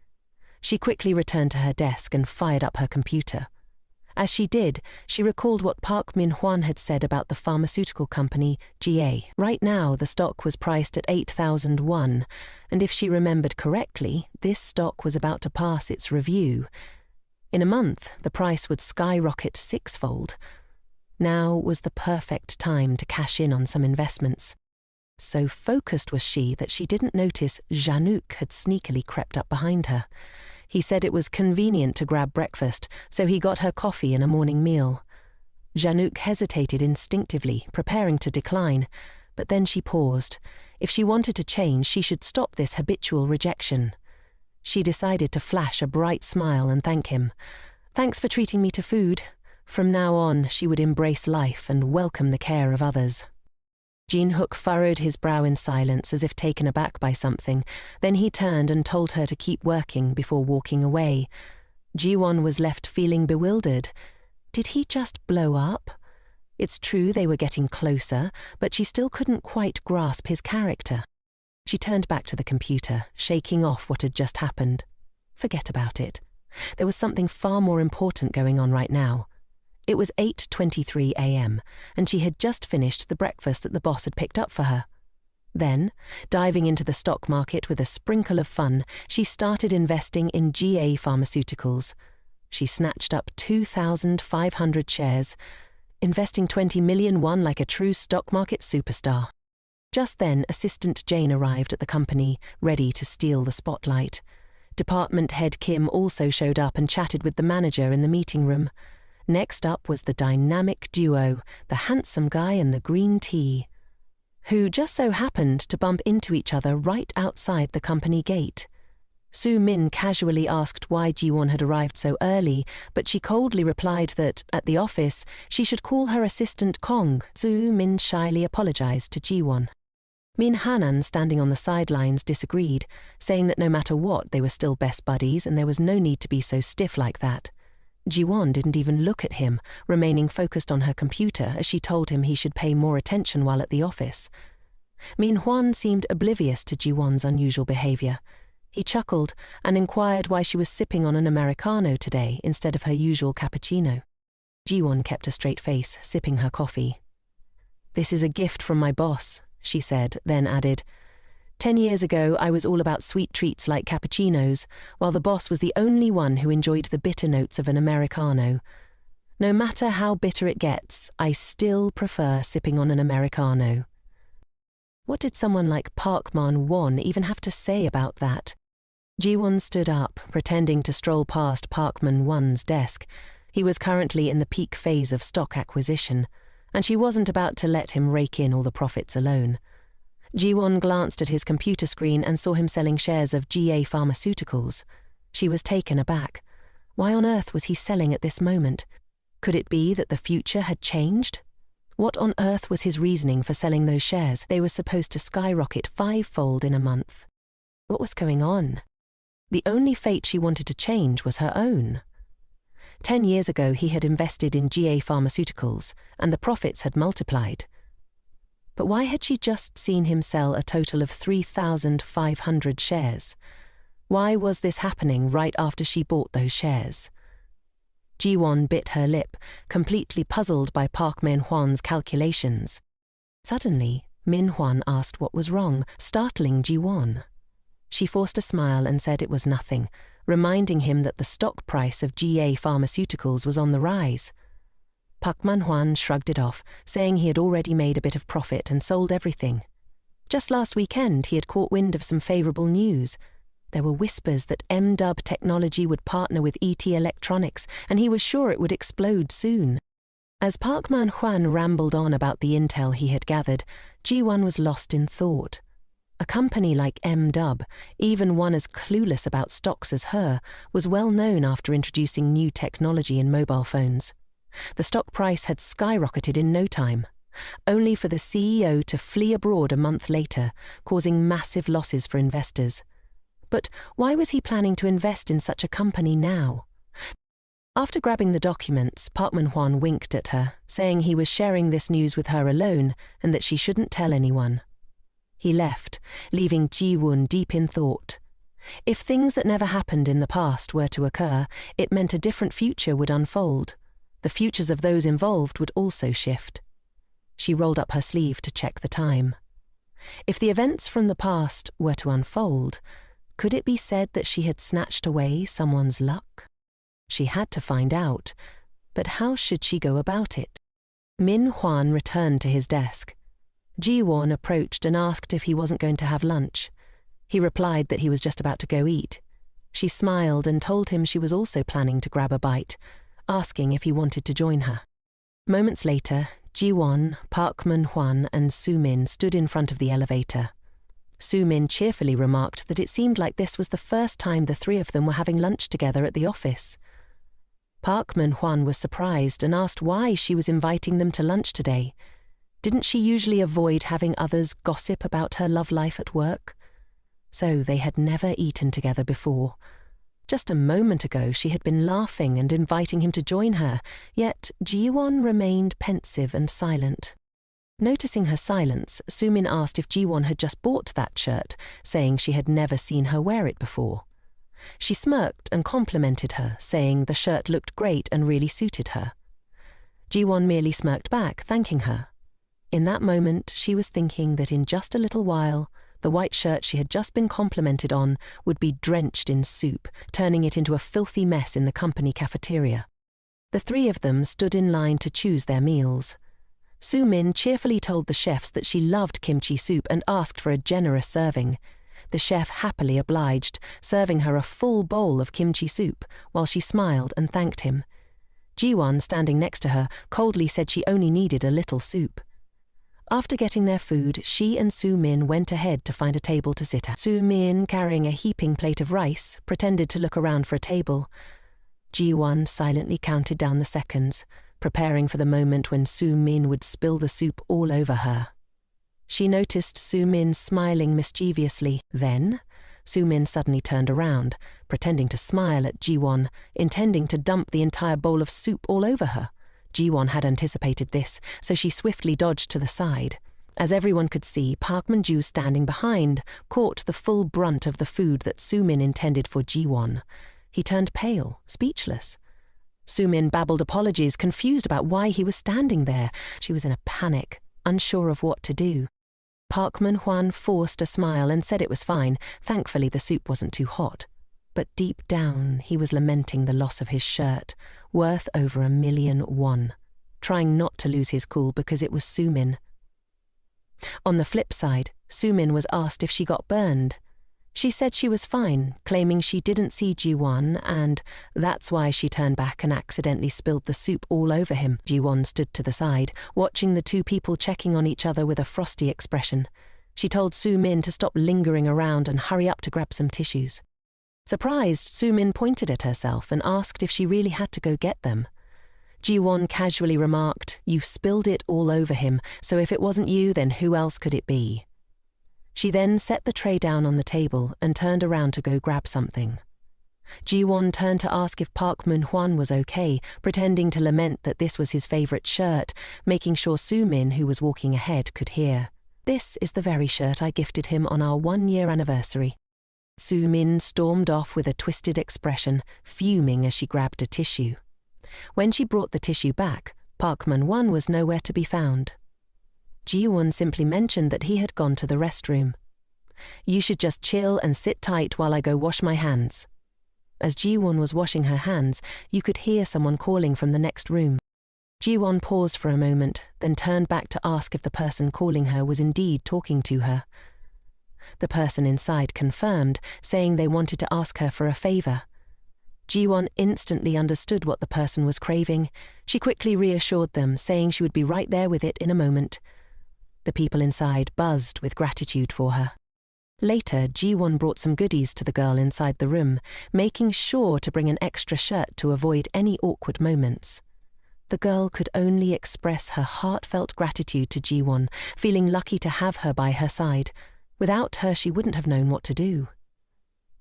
She quickly returned to her desk and fired up her computer. As she did, she recalled what Park Min-hwan had said about the pharmaceutical company, GA. Right now, the stock was priced at 8,001, and if she remembered correctly, this stock was about to pass its review. In a month, the price would skyrocket 6-fold. Now was the perfect time to cash in on some investments. So focused was she that she didn't notice Januk had sneakily crept up behind her. He said it was convenient to grab breakfast, so he got her coffee and a morning meal. Januk hesitated instinctively, preparing to decline, but then she paused. If she wanted to change, she should stop this habitual rejection. She decided to flash a bright smile and thank him. Thanks for treating me to food. From now on, she would embrace life and welcome the care of others. Jin-hook furrowed his brow in silence as if taken aback by something. Then he turned and told her to keep working before walking away. Jiwan was left feeling bewildered. Did he just blow up? It's true they were getting closer, but she still couldn't quite grasp his character. She turned back to the computer, shaking off what had just happened. Forget about it. There was something far more important going on right now. It was 8:23 a.m., and she had just finished the breakfast that the boss had picked up for her. Then, diving into the stock market with a sprinkle of fun, she started investing in GA Pharmaceuticals. She snatched up 2,500 shares, investing 20 million won like a true stock market superstar. Just then, Assistant Jane arrived at the company, ready to steal the spotlight. Department head Kim also showed up and chatted with the manager in the meeting room. Next up was the dynamic duo, the handsome guy and the green tea, who just so happened to bump into each other right outside the company gate. Su-min casually asked why Jiwan had arrived so early, but she coldly replied that, at the office, she should call her assistant Kong. Su-min shyly apologized to Jiwan. Min Hanan, standing on the sidelines, disagreed, saying that no matter what, they were still best buddies and there was no need to be so stiff like that. Jiwan didn't even look at him, remaining focused on her computer as she told him he should pay more attention while at the office. Min Hwan seemed oblivious to Jiwan's unusual behavior. He chuckled and inquired why she was sipping on an Americano today instead of her usual cappuccino. Jiwan kept a straight face, sipping her coffee. "This is a gift from my boss," she said, then added, 10 years ago, I was all about sweet treats like cappuccinos, while the boss was the only one who enjoyed the bitter notes of an Americano. No matter how bitter it gets, I still prefer sipping on an Americano." What did someone like Park Man-won even have to say about that? Jiwon stood up, pretending to stroll past Park Man-won's desk. He was currently in the peak phase of stock acquisition, and she wasn't about to let him rake in all the profits alone. Jiwon glanced at his computer screen and saw him selling shares of GA Pharmaceuticals. She was taken aback. Why on earth was he selling at this moment? Could it be that the future had changed? What on earth was his reasoning for selling those shares? They were supposed to skyrocket 5-fold in a month. What was going on? The only fate she wanted to change was her own. 10 years ago he had invested in GA Pharmaceuticals, and the profits had multiplied. But why had she just seen him sell a total of 3,500 shares? Why was this happening right after she bought those shares? Jiwon bit her lip, completely puzzled by Park Min-hwan's calculations. Suddenly, Min-hwan asked what was wrong, startling Jiwon. She forced a smile and said it was nothing, reminding him that the stock price of GA Pharmaceuticals was on the rise. Park Man-hwan shrugged it off, saying he had already made a bit of profit and sold everything. Just last weekend he had caught wind of some favourable news. There were whispers that M-Dub Technology would partner with ET Electronics, and he was sure it would explode soon. As Park Man-hwan rambled on about the intel he had gathered, Jiwan was lost in thought. A company like M-Dub, even one as clueless about stocks as her, was well known after introducing new technology in mobile phones. The stock price had skyrocketed in no time, only for the CEO to flee abroad a month later, causing massive losses for investors. But why was he planning to invest in such a company now? After grabbing the documents, Park Man-hwan winked at her, saying he was sharing this news with her alone and that she shouldn't tell anyone. He left, leaving Ji-woon deep in thought. If things that never happened in the past were to occur, it meant a different future would unfold. The futures of those involved would also shift. She rolled up her sleeve to check the time. If the events from the past were to unfold, could it be said that she had snatched away someone's luck? She had to find out, but how should she go about it? Min-hwan returned to his desk. Jiwon approached and asked if he wasn't going to have lunch. He replied that he was just about to go eat. She smiled and told him she was also planning to grab a bite, asking if he wanted to join her. Moments later, Jiwon, Park Man-hwan and Su-min stood in front of the elevator. Su-min cheerfully remarked that it seemed like this was the first time the three of them were having lunch together at the office. Park Man-hwan was surprised and asked why she was inviting them to lunch today. Didn't she usually avoid having others gossip about her love life at work? So they had never eaten together before. Just a moment ago she had been laughing and inviting him to join her, yet Jiwan remained pensive and silent. Noticing her silence, Sumin asked if Jiwan had just bought that shirt, saying she had never seen her wear it before. She smirked and complimented her, saying the shirt looked great and really suited her. Jiwan merely smirked back, thanking her. In that moment, she was thinking that in just a little while, the white shirt she had just been complimented on would be drenched in soup, turning it into a filthy mess in the company cafeteria. The three of them stood in line to choose their meals. Sumin cheerfully told the chefs that she loved kimchi soup and asked for a generous serving. The chef happily obliged, serving her a full bowl of kimchi soup, while she smiled and thanked him. Jiwan, standing next to her, coldly said she only needed a little soup. After getting their food, she and Sumin went ahead to find a table to sit at. Sumin, carrying a heaping plate of rice, pretended to look around for a table. Jiwan silently counted down the seconds, preparing for the moment when Sumin would spill the soup all over her. She noticed Sumin smiling mischievously. Then, Sumin suddenly turned around, pretending to smile at Jiwan, intending to dump the entire bowl of soup all over her. Jiwan had anticipated this, so she swiftly dodged to the side. As everyone could see, Park Manju, standing behind, caught the full brunt of the food that Sumin intended for Jiwan. He turned pale, speechless. Sumin babbled apologies, confused about why he was standing there. She was in a panic, unsure of what to do. Park Man-hwan forced a smile and said it was fine. Thankfully, the soup wasn't too hot. But deep down, he was lamenting the loss of his shirt, worth over 1,000,000 won, trying not to lose his cool because it was Sumin. On the flip side, Sumin was asked if she got burned. She said she was fine, claiming she didn't see Jiwan, and that's why she turned back and accidentally spilled the soup all over him. Jiwan stood to the side, watching the two people checking on each other with a frosty expression. She told Sumin to stop lingering around and hurry up to grab some tissues. Surprised, Sumin pointed at herself and asked if she really had to go get them. Jiwan casually remarked, "You've spilled it all over him, so if it wasn't you, then who else could it be?" She then set the tray down on the table and turned around to go grab something. Jiwan turned to ask if Park Man-hwan was okay, pretending to lament that this was his favorite shirt, making sure Sumin, who was walking ahead, could hear. "This is the very shirt I gifted him on our 1-year anniversary." Sumin stormed off with a twisted expression, fuming as she grabbed a tissue. When she brought the tissue back, Park Man-hwan was nowhere to be found. Jiwan simply mentioned that he had gone to the restroom. "You should just chill and sit tight while I go wash my hands." As Jiwan was washing her hands, you could hear someone calling from the next room. Jiwan paused for a moment, then turned back to ask if the person calling her was indeed talking to her. The person inside confirmed, saying they wanted to ask her for a favor. Jiwan instantly understood what the person was craving. She quickly reassured them, saying she would be right there with it in a moment. The people inside buzzed with gratitude for her. Later, Jiwan brought some goodies to the girl inside the room, making sure to bring an extra shirt to avoid any awkward moments. The girl could only express her heartfelt gratitude to Jiwan, feeling lucky to have her by her side. Without her, she wouldn't have known what to do.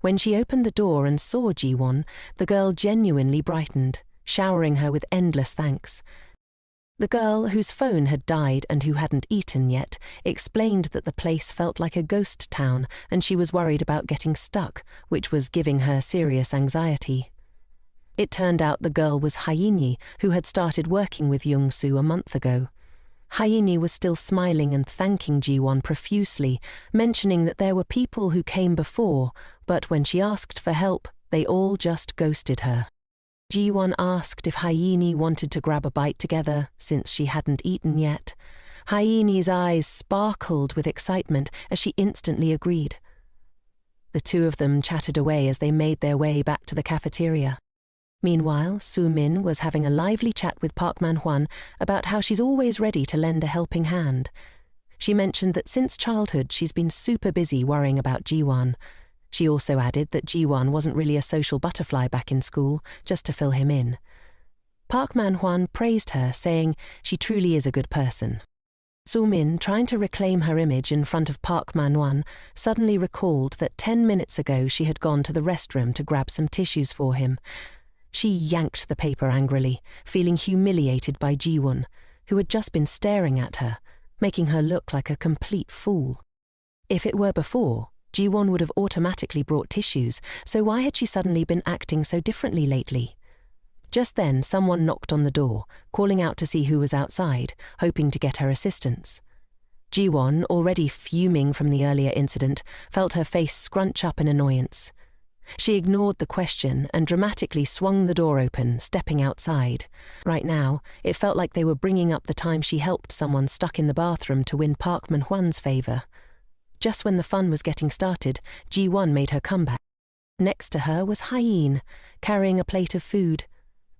When she opened the door and saw Jiwan, the girl genuinely brightened, showering her with endless thanks. The girl, whose phone had died and who hadn't eaten yet, explained that the place felt like a ghost town and she was worried about getting stuck, which was giving her serious anxiety. It turned out the girl was Hyeni, who had started working with Young-soo a month ago. Hyeni was still smiling and thanking Jiwan profusely, mentioning that there were people who came before, but when she asked for help, they all just ghosted her. Jiwan asked if Hyeni wanted to grab a bite together, since she hadn't eaten yet. Hyeni's eyes sparkled with excitement as she instantly agreed. The two of them chatted away as they made their way back to the cafeteria. Meanwhile, Sumin was having a lively chat with Park Man-hwan about how she's always ready to lend a helping hand. She mentioned that since childhood she's been super busy worrying about Jiwan. She also added that Jiwan wasn't really a social butterfly back in school, just to fill him in. Park Man-hwan praised her, saying she truly is a good person. Sumin, trying to reclaim her image in front of Park Man-won, suddenly recalled that 10 minutes ago she had gone to the restroom to grab some tissues for him. She yanked the paper angrily, feeling humiliated by Jiwan, who had just been staring at her, making her look like a complete fool. If it were before, Jiwan would have automatically brought tissues, so why had she suddenly been acting so differently lately? Just then, someone knocked on the door, calling out to see who was outside, hoping to get her assistance. Jiwan, already fuming from the earlier incident, felt her face scrunch up in annoyance. She ignored the question and dramatically swung the door open, stepping outside. Right now, it felt like they were bringing up the time she helped someone stuck in the bathroom to win Park Man-hwan's favor. Just when the fun was getting started, Jiwan made her comeback. Next to her was Hyene, carrying a plate of food.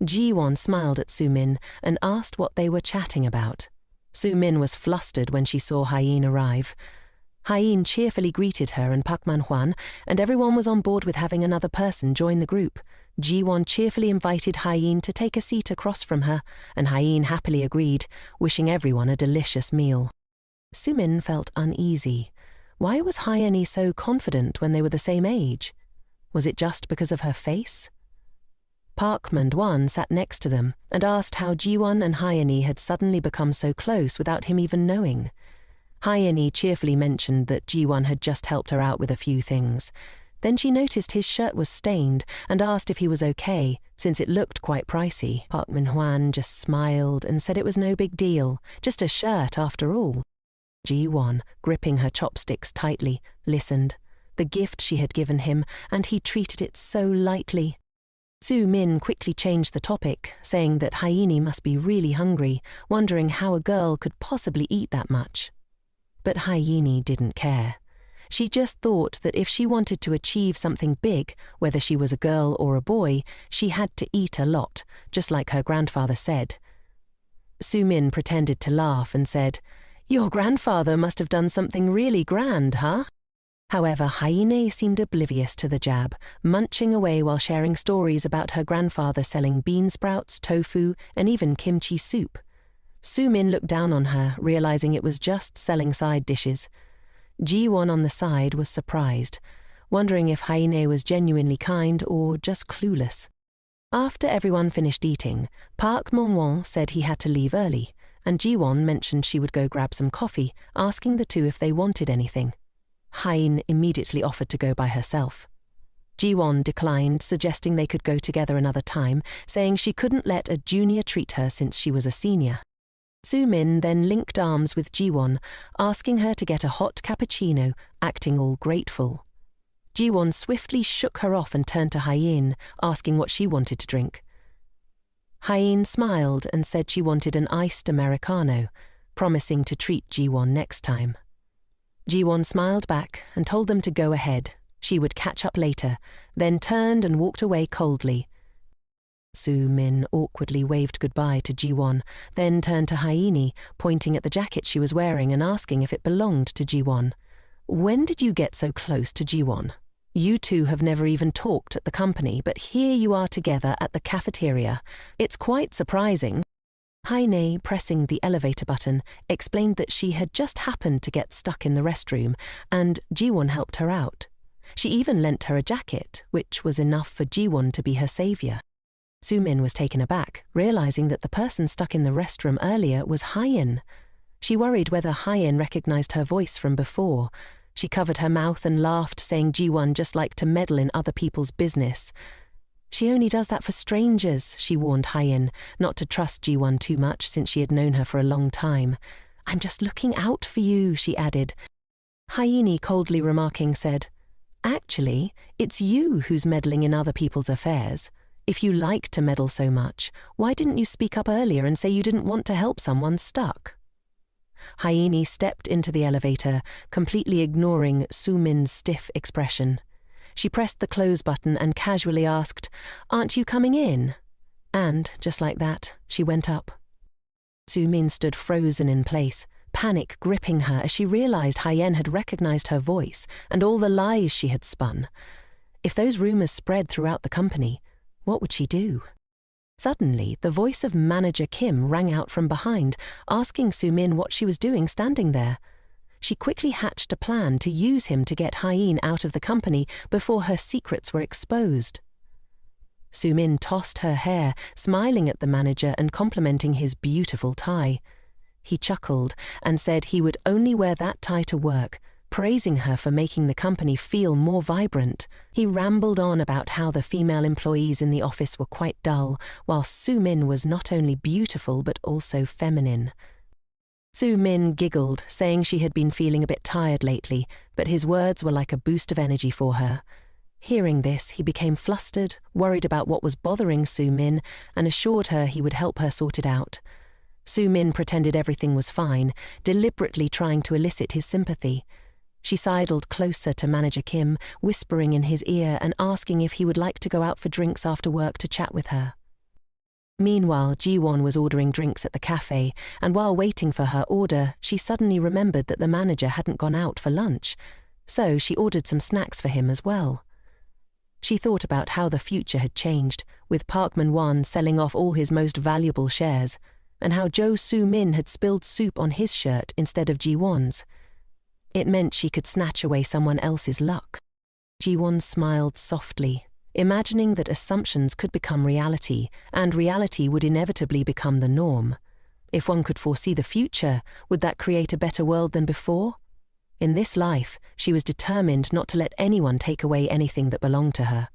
Jiwan smiled at Sumin and asked what they were chatting about. Sumin was flustered when she saw Hyene arrive. Hyene cheerfully greeted her and Park Man-hwan, and everyone was on board with having another person join the group. Jiwan cheerfully invited Hyene to take a seat across from her, and Hyene happily agreed, wishing everyone a delicious meal. Sumin felt uneasy. Why was Hyene so confident when they were the same age? Was it just because of her face? Park Man-hwan sat next to them and asked how Jiwan and Hyene had suddenly become so close without him even knowing. Hyene cheerfully mentioned that Jiwan had just helped her out with a few things. Then she noticed his shirt was stained and asked if he was okay, since it looked quite pricey. Park Man-hwan just smiled and said it was no big deal, just a shirt after all. Jiwan, gripping her chopsticks tightly, listened. The gift she had given him, and he treated it so lightly. Sumin quickly changed the topic, saying that Hyene must be really hungry, wondering how a girl could possibly eat that much. But Hyene didn't care. She just thought that if she wanted to achieve something big, whether she was a girl or a boy, she had to eat a lot, just like her grandfather said. Sumin pretended to laugh and said, "Your grandfather must have done something really grand, huh?" However, Hyene seemed oblivious to the jab, munching away while sharing stories about her grandfather selling bean sprouts, tofu, and even kimchi soup. Sumin looked down on her, realizing it was just selling side dishes. Jiwan on the side was surprised, wondering if Hyene was genuinely kind or just clueless. After everyone finished eating, Park Man-won said he had to leave early, and Jiwan mentioned she would go grab some coffee, asking the two if they wanted anything. Hyene immediately offered to go by herself. Jiwan declined, suggesting they could go together another time, saying she couldn't let a junior treat her since she was a senior. Sumin then linked arms with Jiwan, asking her to get a hot cappuccino, acting all grateful. Jiwan swiftly shook her off and turned to Hyene, asking what she wanted to drink. Hyene smiled and said she wanted an iced Americano, promising to treat Jiwan next time. Jiwan smiled back and told them to go ahead. She would catch up later, then turned and walked away coldly. Sumin awkwardly waved goodbye to Jiwan, then turned to Hyene, pointing at the jacket she was wearing and asking if it belonged to Jiwan. "When did you get so close to Jiwan? You two have never even talked at the company, but here you are together at the cafeteria. It's quite surprising." Hyene, pressing the elevator button, explained that she had just happened to get stuck in the restroom, and Jiwan helped her out. She even lent her a jacket, which was enough for Jiwan to be her savior. Sumin was taken aback, realizing that the person stuck in the restroom earlier was Hyene. She worried whether Hyene recognized her voice from before. She covered her mouth and laughed, saying Jiwan just liked to meddle in other people's business. "She only does that for strangers," she warned Hyene, not to trust Jiwan too much since she had known her for a long time. "I'm just looking out for you," she added. Hyene, coldly remarking, said, "Actually, it's you who's meddling in other people's affairs. If you like to meddle so much, why didn't you speak up earlier and say you didn't want to help someone stuck?" Hyene stepped into the elevator, completely ignoring Sumin's stiff expression. She pressed the close button and casually asked, "Aren't you coming in?" And, just like that, she went up. Sumin stood frozen in place, panic gripping her as she realized Hyene had recognized her voice and all the lies she had spun. If those rumors spread throughout the company, what would she do? Suddenly, the voice of Manager Kim rang out from behind, asking Soo-min what she was doing standing there. She quickly hatched a plan to use him to get Hyeen out of the company before her secrets were exposed. Soo-min tossed her hair, smiling at the manager and complimenting his beautiful tie. He chuckled and said he would only wear that tie to work, praising her for making the company feel more vibrant. He rambled on about how the female employees in the office were quite dull, while Soo-min was not only beautiful but also feminine. Soo-min giggled, saying she had been feeling a bit tired lately, but his words were like a boost of energy for her. Hearing this, he became flustered, worried about what was bothering Soo-min, and assured her he would help her sort it out. Soo-min pretended everything was fine, deliberately trying to elicit his sympathy. She sidled closer to Manager Kim, whispering in his ear and asking if he would like to go out for drinks after work to chat with her. Meanwhile, Jiwan was ordering drinks at the cafe, and while waiting for her order, she suddenly remembered that the manager hadn't gone out for lunch, so she ordered some snacks for him as well. She thought about how the future had changed, with Park Man-won selling off all his most valuable shares, and how Jo Soo-min had spilled soup on his shirt instead of Jiwan's. It meant she could snatch away someone else's luck. Jiwan smiled softly, imagining that assumptions could become reality, and reality would inevitably become the norm. If one could foresee the future, would that create a better world than before? In this life, she was determined not to let anyone take away anything that belonged to her.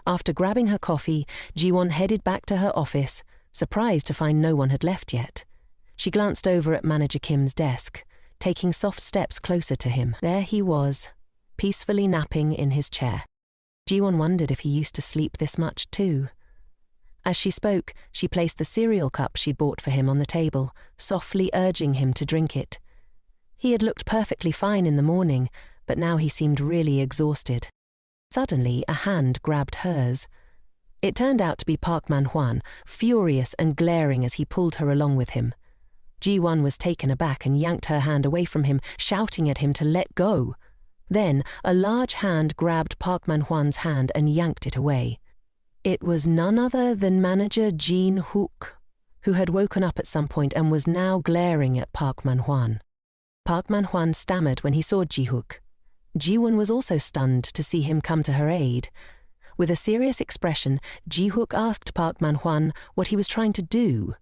After grabbing her coffee, Jiwon headed back to her office, surprised to find no one had left yet. She glanced over at Manager Kim's desk, taking soft steps closer to him. There he was, peacefully napping in his chair. Jiwon wondered if he used to sleep this much too. As she spoke, she placed the cereal cup she'd bought for him on the table, softly urging him to drink it. He had looked perfectly fine in the morning, but now he seemed really exhausted. Suddenly, a hand grabbed hers. It turned out to be Park Man-hwan, furious and glaring as he pulled her along with him. Jiwan was taken aback and yanked her hand away from him, shouting at him to let go. Then, a large hand grabbed Park Man-hwan's hand and yanked it away. It was none other than Manager Jin-hook, who had woken up at some point and was now glaring at Park Man-hwan. Park Man-hwan stammered when he saw Ji-hook. Jiwan was also stunned to see him come to her aid. With a serious expression, Ji-hook asked Park Man-hwan what he was trying to do.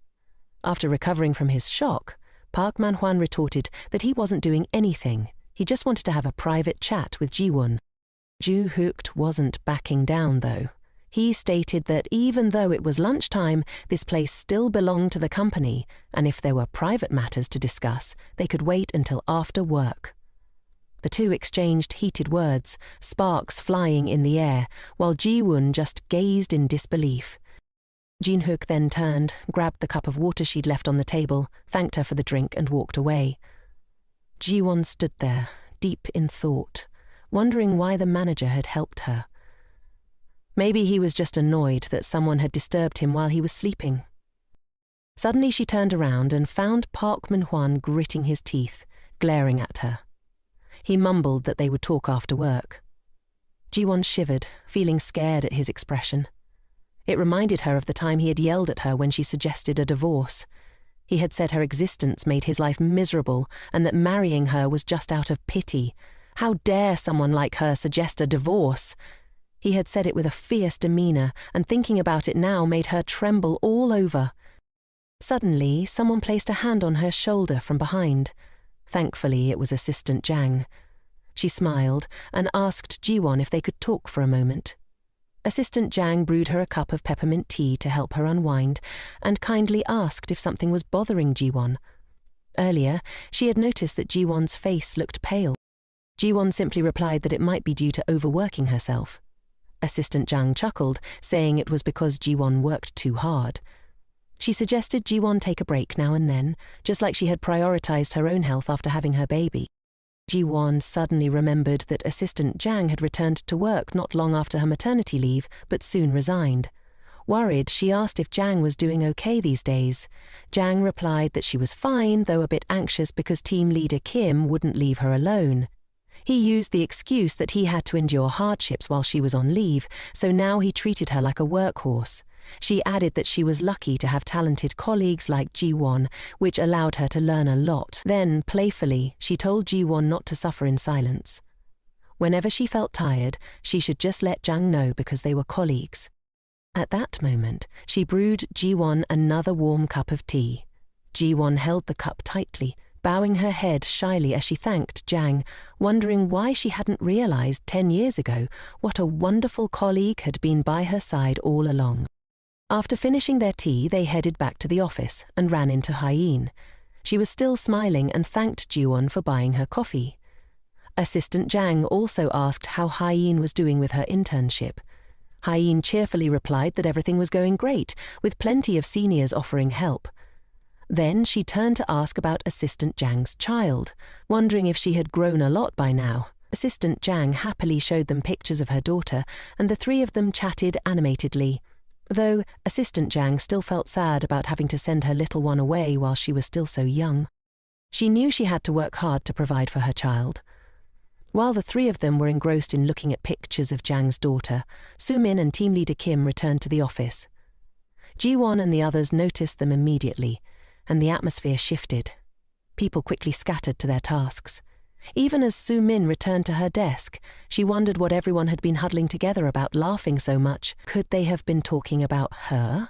After recovering from his shock, Park Man-hwan retorted that he wasn't doing anything. He just wanted to have a private chat with Jiwan. Ji-hook wasn't backing down, though. He stated that even though it was lunchtime, this place still belonged to the company, and if there were private matters to discuss, they could wait until after work. The two exchanged heated words, sparks flying in the air, while Jiwon just gazed in disbelief. Jin-hook then turned, grabbed the cup of water she'd left on the table, thanked her for the drink and walked away. Jiwon stood there, deep in thought, wondering why the manager had helped her. Maybe he was just annoyed that someone had disturbed him while he was sleeping. Suddenly she turned around and found Park Man-hwan gritting his teeth, glaring at her. He mumbled that they would talk after work. Jiwon shivered, feeling scared at his expression. It reminded her of the time he had yelled at her when she suggested a divorce. He had said her existence made his life miserable and that marrying her was just out of pity. How dare someone like her suggest a divorce? He had said it with a fierce demeanor, and thinking about it now made her tremble all over. Suddenly, someone placed a hand on her shoulder from behind. Thankfully, it was Assistant Jang. She smiled and asked Jiwon if they could talk for a moment. Assistant Jang brewed her a cup of peppermint tea to help her unwind, and kindly asked if something was bothering Jiwon. Earlier, she had noticed that Jiwon's face looked pale. Jiwon simply replied that it might be due to overworking herself. Assistant Jang chuckled, saying it was because Jiwon worked too hard. She suggested Jiwon take a break now and then, just like she had prioritized her own health after having her baby. Jiwon suddenly remembered that Assistant Jang had returned to work not long after her maternity leave, but soon resigned. Worried, she asked if Jang was doing okay these days. Jang replied that she was fine, though a bit anxious because team leader Kim wouldn't leave her alone. He used the excuse that he had to endure hardships while she was on leave, so now he treated her like a workhorse. She added that she was lucky to have talented colleagues like Jiwan, which allowed her to learn a lot. Then, playfully, she told Jiwan not to suffer in silence. Whenever she felt tired, she should just let Jang know because they were colleagues. At that moment, she brewed Jiwan another warm cup of tea. Jiwan held the cup tightly, bowing her head shyly as she thanked Jang, wondering why she hadn't realized 10 years ago what a wonderful colleague had been by her side all along. After finishing their tea, they headed back to the office and ran into Hyene. She was still smiling and thanked Jiwan for buying her coffee. Assistant Jang also asked how Hyene was doing with her internship. Hyene cheerfully replied that everything was going great, with plenty of seniors offering help. Then she turned to ask about Assistant Jang's child, wondering if she had grown a lot by now. Assistant Jang happily showed them pictures of her daughter, and the three of them chatted animatedly, though Assistant Jang still felt sad about having to send her little one away while she was still so young. She knew she had to work hard to provide for her child. While the three of them were engrossed in looking at pictures of Jang's daughter, Sumin and team leader Kim returned to the office. Jiwan and the others noticed them immediately, and the atmosphere shifted. People quickly scattered to their tasks. Even as Sumin returned to her desk, she wondered what everyone had been huddling together about, laughing so much. Could they have been talking about her?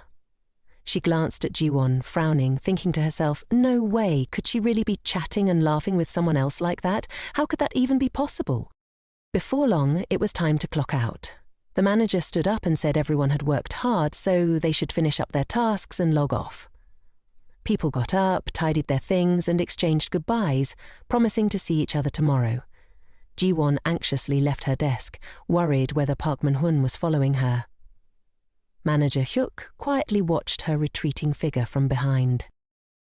She glanced at Jiwan, frowning, thinking to herself, no way, could she really be chatting and laughing with someone else like that? How could that even be possible? Before long, it was time to clock out. The manager stood up and said everyone had worked hard, so they should finish up their tasks and log off. People got up, tidied their things, and exchanged goodbyes, promising to see each other tomorrow. Jiwan anxiously left her desk, worried whether Park Manhwa was following her. Manager Hyuk quietly watched her retreating figure from behind.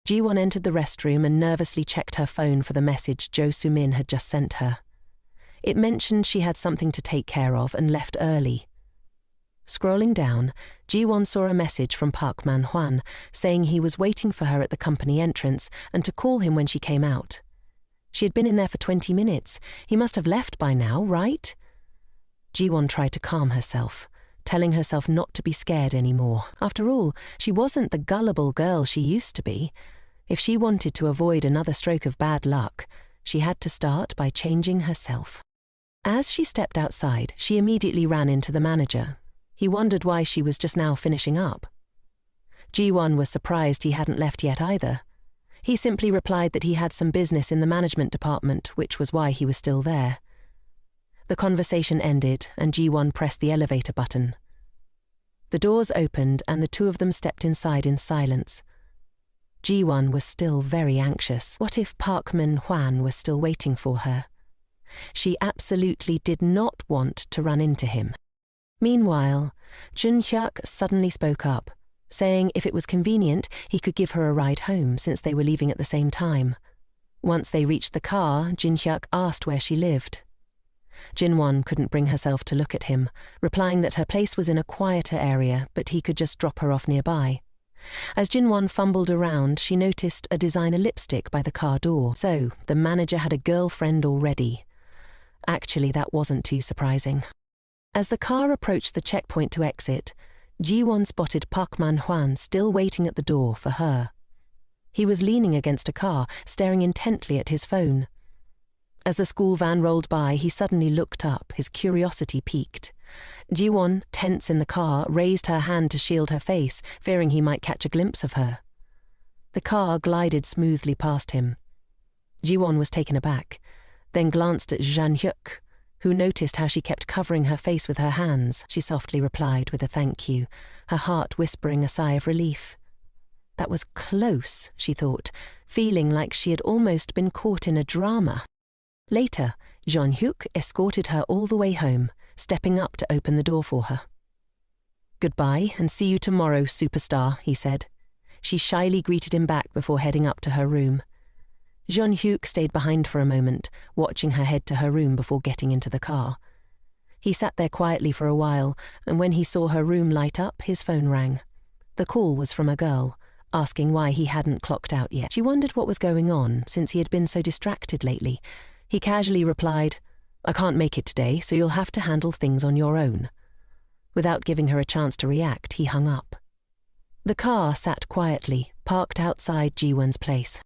Jiwan entered the restroom and nervously checked her phone for the message Jo Sumin had just sent her. It mentioned she had something to take care of and left early. Scrolling down, Jiwan saw a message from Park Manhwa saying he was waiting for her at the company entrance and to call him when she came out. She had been in there for 20 minutes. He must have left by now, right? Jiwan tried to calm herself, telling herself not to be scared anymore. After all, she wasn't the gullible girl she used to be. If she wanted to avoid another stroke of bad luck, she had to start by changing herself. As she stepped outside, she immediately ran into the manager. He wondered why she was just now finishing up. Jiwan was surprised he hadn't left yet either. He simply replied that he had some business in the management department, which was why he was still there. The conversation ended, and Jiwan pressed the elevator button. The doors opened, and the two of them stepped inside in silence. Jiwan was still very anxious. What if Park Manhwa was still waiting for her? She absolutely did not want to run into him. Meanwhile, Jun-hyuk suddenly spoke up, saying if it was convenient, he could give her a ride home since they were leaving at the same time. Once they reached the car, Jin-hyuk asked where she lived. Jinwon couldn't bring herself to look at him, replying that her place was in a quieter area, but he could just drop her off nearby. As Jinwon fumbled around, she noticed a designer lipstick by the car door. So, the manager had a girlfriend already. Actually, that wasn't too surprising. As the car approached the checkpoint to exit, Jiwon spotted Park Manhwa still waiting at the door for her. He was leaning against a car, staring intently at his phone. As the school van rolled by, he suddenly looked up, his curiosity piqued. Jiwon, tense in the car, raised her hand to shield her face, fearing he might catch a glimpse of her. The car glided smoothly past him. Jiwon was taken aback, then glanced at Jun-hyuk, who noticed how she kept covering her face with her hands. She softly replied with a thank you, her heart whispering a sigh of relief. That was close, she thought, feeling like she had almost been caught in a drama. Later, Jun-hyuk escorted her all the way home, stepping up to open the door for her. "Goodbye, and see you tomorrow, superstar," he said. She shyly greeted him back before heading up to her room. Jun-hyuk stayed behind for a moment, watching her head to her room before getting into the car. He sat there quietly for a while, and when he saw her room light up, his phone rang. The call was from a girl, asking why he hadn't clocked out yet. She wondered what was going on, since he had been so distracted lately. He casually replied, "I can't make it today, so you'll have to handle things on your own." Without giving her a chance to react, he hung up. The car sat quietly, parked outside Jiwan's place.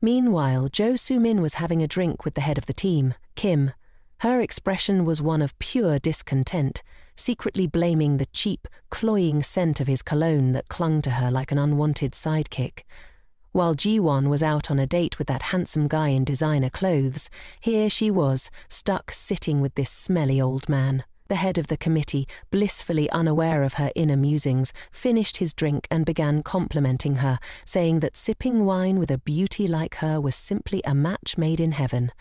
Meanwhile, Jo Soo-min was having a drink with the head of the team, Kim. Her expression was one of pure discontent, secretly blaming the cheap, cloying scent of his cologne that clung to her like an unwanted sidekick. While Jiwan was out on a date with that handsome guy in designer clothes, here she was, stuck sitting with this smelly old man. The head of the committee, blissfully unaware of her inner musings, finished his drink and began complimenting her, saying that sipping wine with a beauty like her was simply a match made in heaven.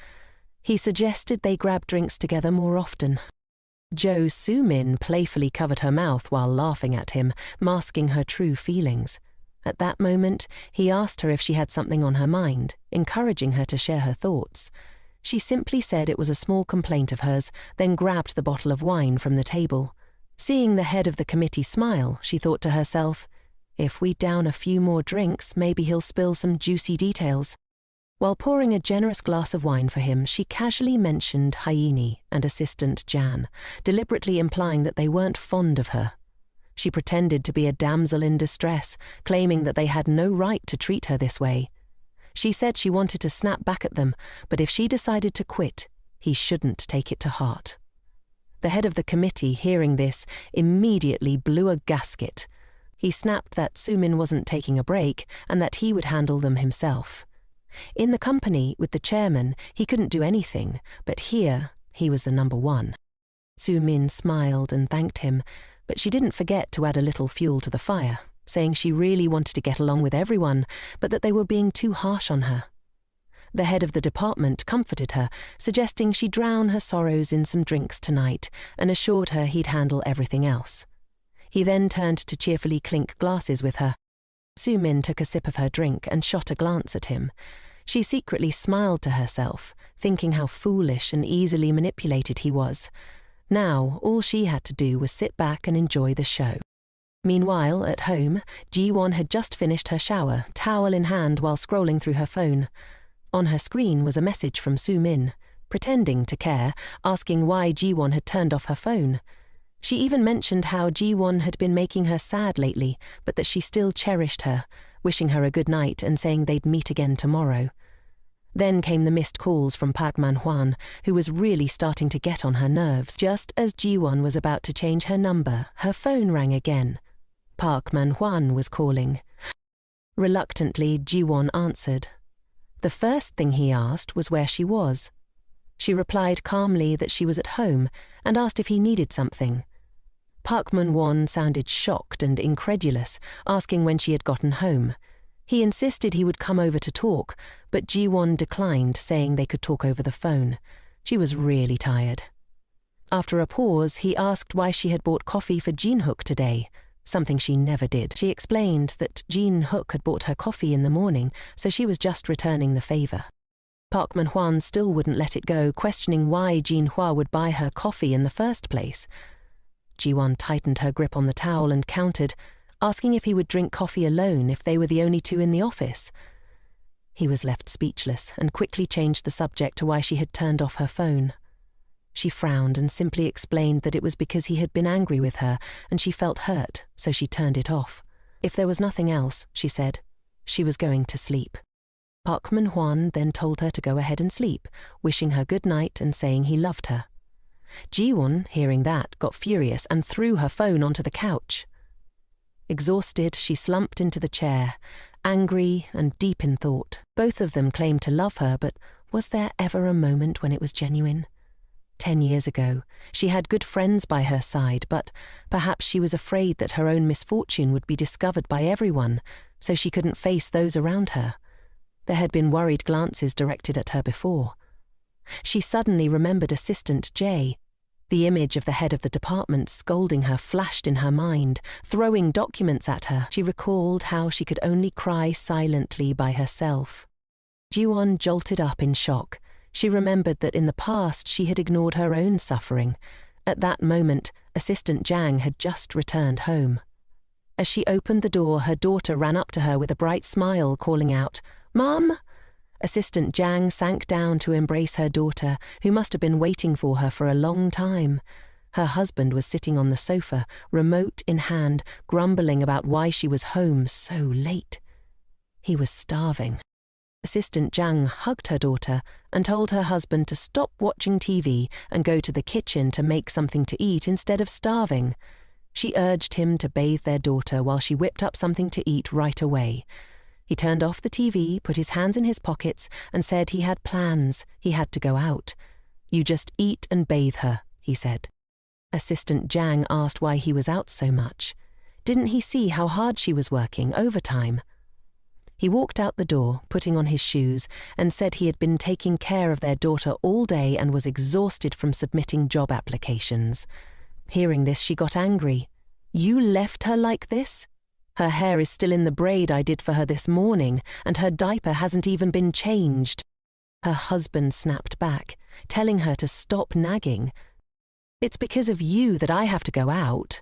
He suggested they grab drinks together more often. Jo Soo-min playfully covered her mouth while laughing at him, masking her true feelings. At that moment, he asked her if she had something on her mind, encouraging her to share her thoughts. She simply said it was a small complaint of hers, then grabbed the bottle of wine from the table. Seeing the head of the committee smile, she thought to herself, if we down a few more drinks, maybe he'll spill some juicy details. While pouring a generous glass of wine for him, she casually mentioned Hyeni and assistant Jan, deliberately implying that they weren't fond of her. She pretended to be a damsel in distress, claiming that they had no right to treat her this way. She said she wanted to snap back at them, but if she decided to quit, he shouldn't take it to heart. The head of the committee, hearing this, immediately blew a gasket. He snapped that Soo-min wasn't taking a break and that he would handle them himself. In the company, with the chairman, he couldn't do anything, but here, he was the number one. Soo-min smiled and thanked him, but she didn't forget to add a little fuel to the fire, saying she really wanted to get along with everyone, but that they were being too harsh on her. The head of the department comforted her, suggesting she drown her sorrows in some drinks tonight, and assured her he'd handle everything else. He then turned to cheerfully clink glasses with her. Soo-min took a sip of her drink and shot a glance at him. She secretly smiled to herself, thinking how foolish and easily manipulated he was. Now, all she had to do was sit back and enjoy the show. Meanwhile, at home, Jiwan had just finished her shower, towel in hand while scrolling through her phone. On her screen was a message from Soo-min, pretending to care, asking why Jiwan had turned off her phone. She even mentioned how Jiwan had been making her sad lately, but that she still cherished her, wishing her a good night and saying they'd meet again tomorrow. Then came the missed calls from Park Man-hwan, who was really starting to get on her nerves. Just as Jiwan was about to change her number, her phone rang again. Park Man-hwan was calling. Reluctantly, Jiwan answered. The first thing he asked was where she was. She replied calmly that she was at home and asked if he needed something. Park Man-hwan sounded shocked and incredulous, asking when she had gotten home. He insisted he would come over to talk, but Jiwan declined, saying they could talk over the phone. She was really tired. After a pause, he asked why she had bought coffee for Jin-hook today, something she never did. She explained that Jin-hook had bought her coffee in the morning, so she was just returning the favor. Park Man-hwan still wouldn't let it go, questioning why Jin-hwa would buy her coffee in the first place. Jiwan tightened her grip on the towel and countered, asking if he would drink coffee alone if they were the only two in the office. He was left speechless and quickly changed the subject to why she had turned off her phone. She frowned and simply explained that it was because he had been angry with her and she felt hurt, so she turned it off. If there was nothing else, she said, she was going to sleep. Park Man-hwan then told her to go ahead and sleep, wishing her good night and saying he loved her. Jiwan, hearing that, got furious and threw her phone onto the couch. Exhausted, she slumped into the chair, angry and deep in thought. Both of them claimed to love her, but was there ever a moment when it was genuine? 10 years ago, she had good friends by her side, but perhaps she was afraid that her own misfortune would be discovered by everyone, so she couldn't face those around her. There had been worried glances directed at her before. She suddenly remembered Assistant J. The image of the head of the department scolding her flashed in her mind, throwing documents at her. She recalled how she could only cry silently by herself. Jiwan jolted up in shock. She remembered that in the past she had ignored her own suffering. At that moment, Assistant Jang had just returned home. As she opened the door, her daughter ran up to her with a bright smile, calling out, "Mom!" Assistant Jang sank down to embrace her daughter, who must have been waiting for her for a long time. Her husband was sitting on the sofa, remote in hand, grumbling about why she was home so late. He was starving. Assistant Zhang hugged her daughter and told her husband to stop watching TV and go to the kitchen to make something to eat instead of starving. She urged him to bathe their daughter while she whipped up something to eat right away. He turned off the TV, put his hands in his pockets, and said he had plans. He had to go out. "You just eat and bathe her," he said. Assistant Zhang asked why he was out so much. Didn't he see how hard she was working overtime? He walked out the door, putting on his shoes, and said he had been taking care of their daughter all day and was exhausted from submitting job applications. Hearing this, she got angry. "You left her like this? Her hair is still in the braid I did for her this morning, and her diaper hasn't even been changed." Her husband snapped back, telling her to stop nagging. "It's because of you that I have to go out."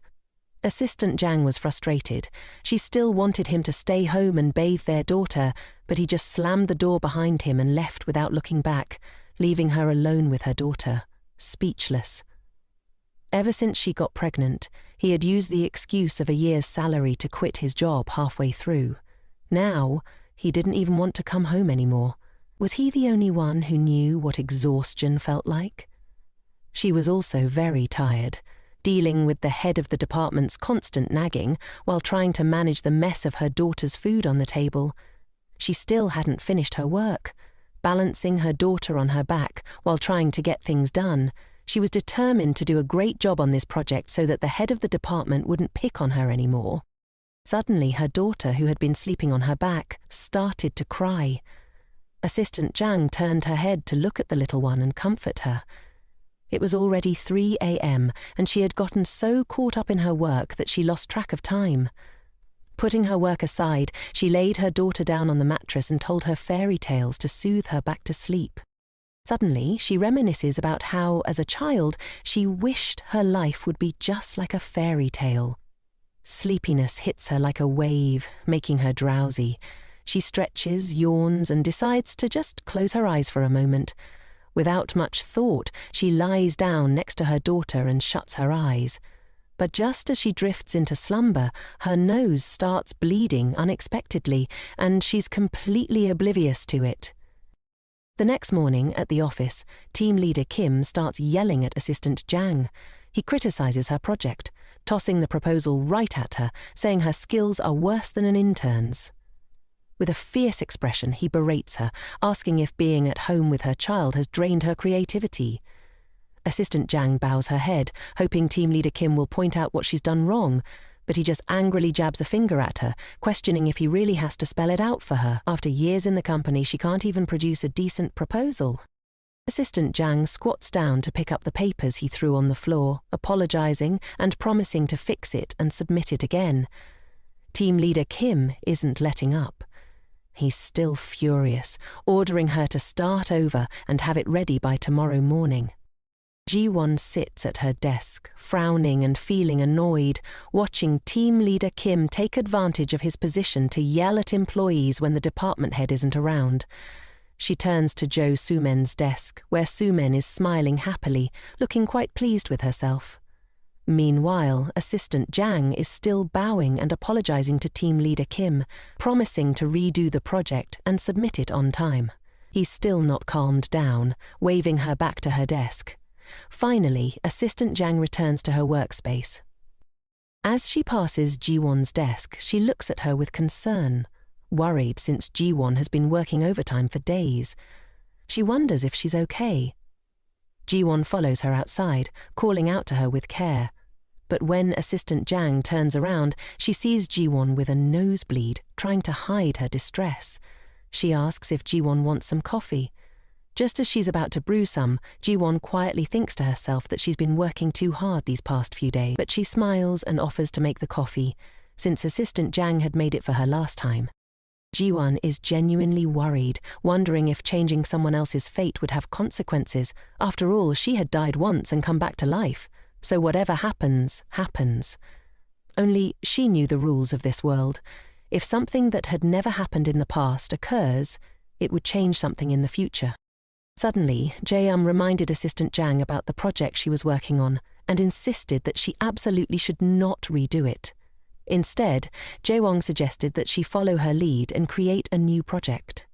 Assistant Zhang was frustrated. She still wanted him to stay home and bathe their daughter, but he just slammed the door behind him and left without looking back, leaving her alone with her daughter, speechless. Ever since she got pregnant, he had used the excuse of a year's salary to quit his job halfway through. Now, he didn't even want to come home anymore. Was he the only one who knew what exhaustion felt like? She was also very tired, dealing with the head of the department's constant nagging while trying to manage the mess of her daughter's food on the table. She still hadn't finished her work. Balancing her daughter on her back while trying to get things done, she was determined to do a great job on this project so that the head of the department wouldn't pick on her anymore. Suddenly, her daughter, who had been sleeping on her back, started to cry. Assistant Zhang turned her head to look at the little one and comfort her. It was already 3 a.m., and she had gotten so caught up in her work that she lost track of time. Putting her work aside, she laid her daughter down on the mattress and told her fairy tales to soothe her back to sleep. Suddenly, she reminisces about how, as a child, she wished her life would be just like a fairy tale. Sleepiness hits her like a wave, making her drowsy. She stretches, yawns, and decides to just close her eyes for a moment. Without much thought, she lies down next to her daughter and shuts her eyes. But just as she drifts into slumber, her nose starts bleeding unexpectedly, and she's completely oblivious to it. The next morning at the office, team leader Kim starts yelling at assistant Zhang. He criticizes her project, tossing the proposal right at her, saying her skills are worse than an intern's. With a fierce expression, he berates her, asking if being at home with her child has drained her creativity. Assistant Zhang bows her head, hoping team leader Kim will point out what she's done wrong, but he just angrily jabs a finger at her, questioning if he really has to spell it out for her. After years in the company, she can't even produce a decent proposal. Assistant Zhang squats down to pick up the papers he threw on the floor, apologizing and promising to fix it and submit it again. Team leader Kim isn't letting up. He's still furious, ordering her to start over and have it ready by tomorrow morning. Jiwan sits at her desk, frowning and feeling annoyed, watching team leader Kim take advantage of his position to yell at employees when the department head isn't around. She turns to Jo Sumen's desk, where Sumen is smiling happily, looking quite pleased with herself. Meanwhile, assistant Zhang is still bowing and apologizing to team leader Kim, promising to redo the project and submit it on time. He's still not calmed down, waving her back to her desk. Finally, assistant Zhang returns to her workspace. As she passes Jiwan's desk, she looks at her with concern, worried since Jiwan has been working overtime for days. She wonders if she's okay. Jiwan follows her outside, calling out to her with care. But when assistant Zhang turns around, she sees Jiwan with a nosebleed, trying to hide her distress. She asks if Jiwan wants some coffee. Just as she's about to brew some, Jiwan quietly thinks to herself that she's been working too hard these past few days, but she smiles and offers to make the coffee, since assistant Zhang had made it for her last time. Jiwan is genuinely worried, wondering if changing someone else's fate would have consequences. After all, she had died once and come back to life, so whatever happens, happens. Only she knew the rules of this world. If something that had never happened in the past occurs, it would change something in the future. Suddenly, Jae-um reminded assistant Zhang about the project she was working on, and insisted that she absolutely should not redo it. Instead, Jiwan suggested that she follow her lead and create a new project.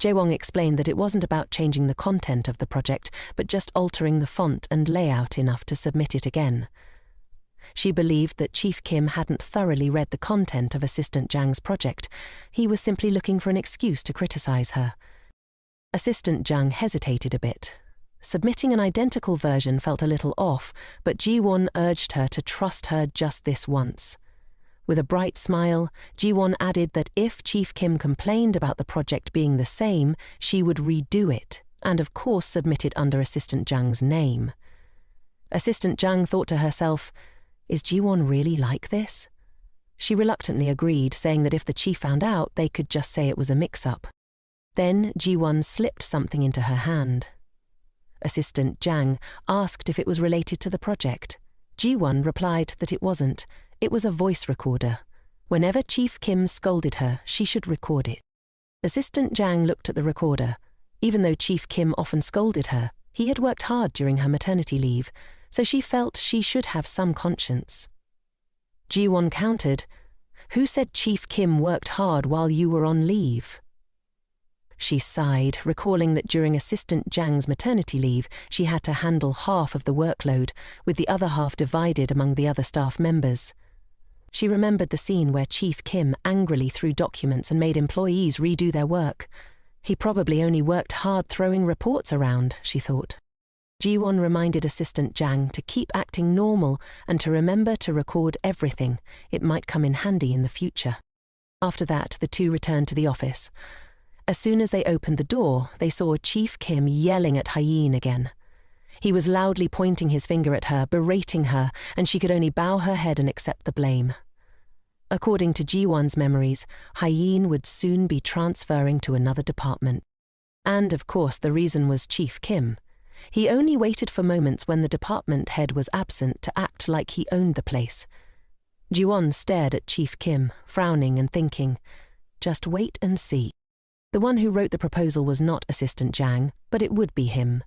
Jiwan explained that it wasn't about changing the content of the project, but just altering the font and layout enough to submit it again. She believed that Chief Kim hadn't thoroughly read the content of Assistant Jang's project. He was simply looking for an excuse to criticize her. Assistant Jang hesitated a bit. Submitting an identical version felt a little off, but Jiwan urged her to trust her just this once. With a bright smile, Jiwan added that if Chief Kim complained about the project being the same, she would redo it, and of course submit it under Assistant Jang's name. Assistant Jang thought to herself, "Is Jiwan really like this?" She reluctantly agreed, saying that if the chief found out, they could just say it was a mix-up. Then Jiwan slipped something into her hand. Assistant Jang asked if it was related to the project. Jiwan replied that it wasn't. It was a voice recorder. Whenever Chief Kim scolded her, she should record it. Assistant Jang looked at the recorder. Even though Chief Kim often scolded her, he had worked hard during her maternity leave, so she felt she should have some conscience. Jiwan countered, "Who said Chief Kim worked hard while you were on leave?" She sighed, recalling that during Assistant Jang's maternity leave, she had to handle half of the workload, with the other half divided among the other staff members. She remembered the scene where Chief Kim angrily threw documents and made employees redo their work. He probably only worked hard throwing reports around, she thought. Jiwan reminded Assistant Jang to keep acting normal and to remember to record everything. It might come in handy in the future. After that, the two returned to the office. As soon as they opened the door, they saw Chief Kim yelling at Hyein again. He was loudly pointing his finger at her, berating her, and she could only bow her head and accept the blame. According to Jiwan's memories, Hyein would soon be transferring to another department. And, of course, the reason was Chief Kim. He only waited for moments when the department head was absent to act like he owned the place. Jiwan stared at Chief Kim, frowning and thinking, "Just wait and see." The one who wrote the proposal was not Assistant Jang, but it would be him.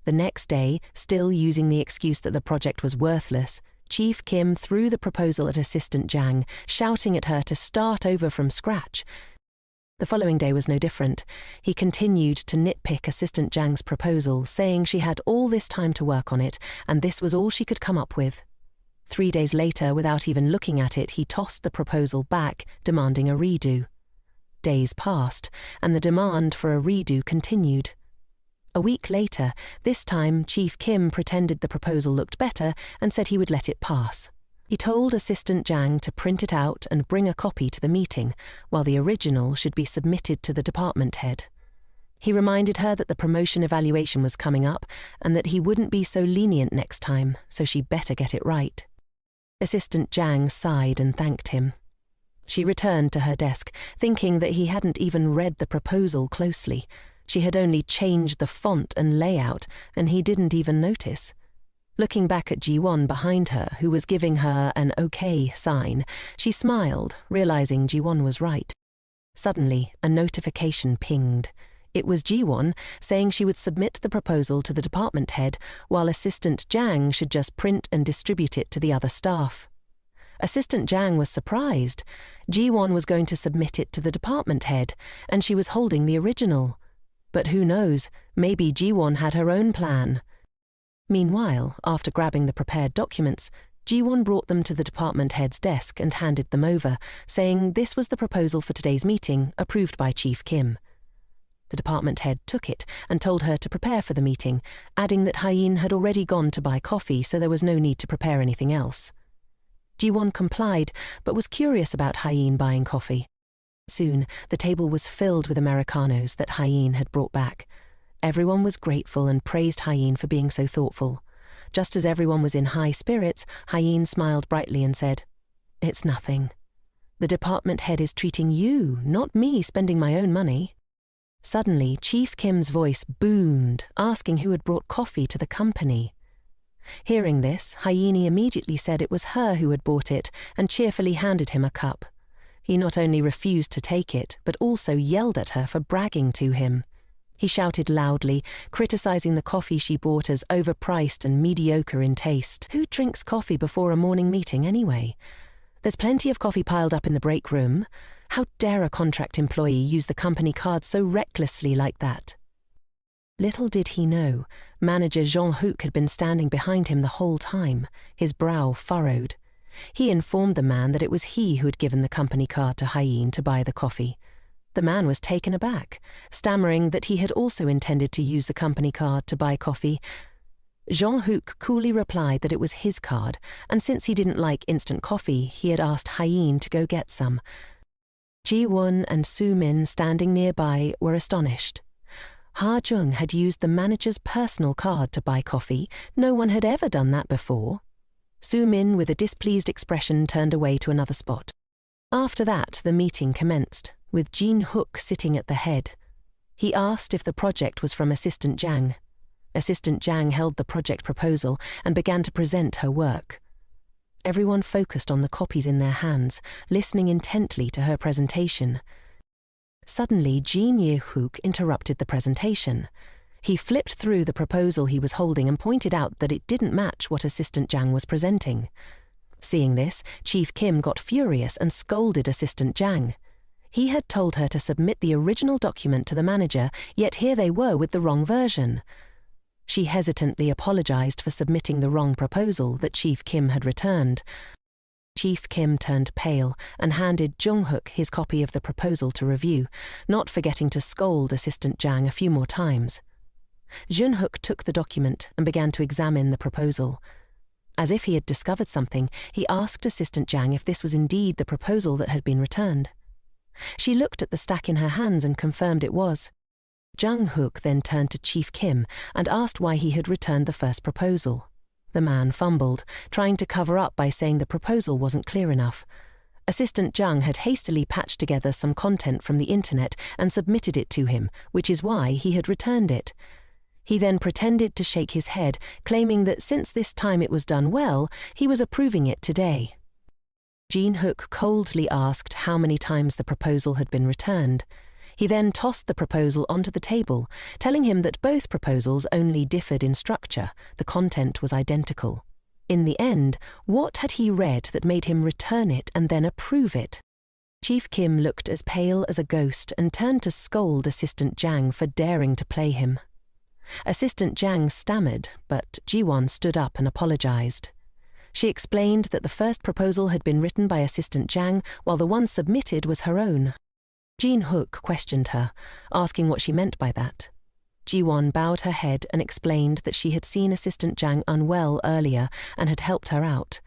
The next day, still using the excuse that the project was worthless, Chief Kim threw the proposal at Assistant Jang, shouting at her to start over from scratch. The following day was no different. He continued to nitpick Assistant Jang's proposal, saying she had all this time to work on it, and this was all she could come up with. 3 days later, without even looking at it, he tossed the proposal back, demanding a redo. Days passed, and the demand for a redo continued. A week later, this time Chief Kim pretended the proposal looked better and said he would let it pass. He told Assistant Jang to print it out and bring a copy to the meeting, while the original should be submitted to the department head. He reminded her that the promotion evaluation was coming up and that he wouldn't be so lenient next time, so she better get it right. Assistant Jang sighed and thanked him. She returned to her desk, thinking that he hadn't even read the proposal closely. She had only changed the font and layout, and he didn't even notice. Looking back at Jiwan behind her, who was giving her an okay sign, she smiled, realizing Jiwan was right. Suddenly, a notification pinged. It was Jiwan saying she would submit the proposal to the department head, while Assistant Jang should just print and distribute it to the other staff. Assistant Jang was surprised. Jiwan was going to submit it to the department head, and she was holding the original. But who knows, maybe Jiwan had her own plan. Meanwhile, after grabbing the prepared documents, Jiwan brought them to the department head's desk and handed them over, saying this was the proposal for today's meeting, approved by Chief Kim. The department head took it and told her to prepare for the meeting, adding that Hyein had already gone to buy coffee, so there was no need to prepare anything else. Jiwan complied, but was curious about Hyein buying coffee. Soon, the table was filled with Americanos that Hyein had brought back. Everyone was grateful and praised Hyein for being so thoughtful. Just as everyone was in high spirits, Hyein smiled brightly and said, "It's nothing. The department head is treating you, not me spending my own money." Suddenly, Chief Kim's voice boomed, asking who had brought coffee to the company. Hearing this, Hyein immediately said it was her who had bought it and cheerfully handed him a cup. He not only refused to take it, but also yelled at her for bragging to him. He shouted loudly, criticizing the coffee she bought as overpriced and mediocre in taste. Who drinks coffee before a morning meeting anyway? There's plenty of coffee piled up in the break room. How dare a contract employee use the company card so recklessly like that? Little did he know, manager Jean-Hook had been standing behind him the whole time, his brow furrowed. He informed the man that it was he who had given the company card to Hyene to buy the coffee. The man was taken aback, stammering that he had also intended to use the company card to buy coffee. Jean-Hook coolly replied that it was his card, and since he didn't like instant coffee, he had asked Hyene to go get some. Jiwan and Su-min, standing nearby, were astonished. Ha-jung had used the manager's personal card to buy coffee. No one had ever done that before. Su-min, with a displeased expression, turned away to another spot. After that, the meeting commenced, with Jin-hook sitting at the head. He asked if the project was from Assistant Jang. Assistant Jang held the project proposal and began to present her work. Everyone focused on the copies in their hands, listening intently to her presentation. Suddenly, Jin-hook interrupted the presentation. He flipped through the proposal he was holding and pointed out that it didn't match what Assistant Jang was presenting. Seeing this, Chief Kim got furious and scolded Assistant Jang. He had told her to submit the original document to the manager, yet here they were with the wrong version. She hesitantly apologized for submitting the wrong proposal that Chief Kim had returned. Chief Kim turned pale and handed Jung-hook his copy of the proposal to review, not forgetting to scold Assistant Jang a few more times. Jun-hook took the document and began to examine the proposal. As if he had discovered something, he asked Assistant Jang if this was indeed the proposal that had been returned. She looked at the stack in her hands and confirmed it was. Jung-hook then turned to Chief Kim and asked why he had returned the first proposal. The man fumbled, trying to cover up by saying the proposal wasn't clear enough. Assistant Jung had hastily patched together some content from the internet and submitted it to him, which is why he had returned it. He then pretended to shake his head, claiming that since this time it was done well, he was approving it today. Jin-hook coldly asked how many times the proposal had been returned. He then tossed the proposal onto the table, telling him that both proposals only differed in structure. The content was identical. In the end, what had he read that made him return it and then approve it? Chief Kim looked as pale as a ghost and turned to scold Assistant Jang for daring to play him. Assistant Jang stammered, but Jiwan stood up and apologized. She explained that the first proposal had been written by Assistant Jang, while the one submitted was her own. Jin-hook questioned her, asking what she meant by that. Jiwan bowed her head and explained that she had seen Assistant Jang unwell earlier and had helped her out.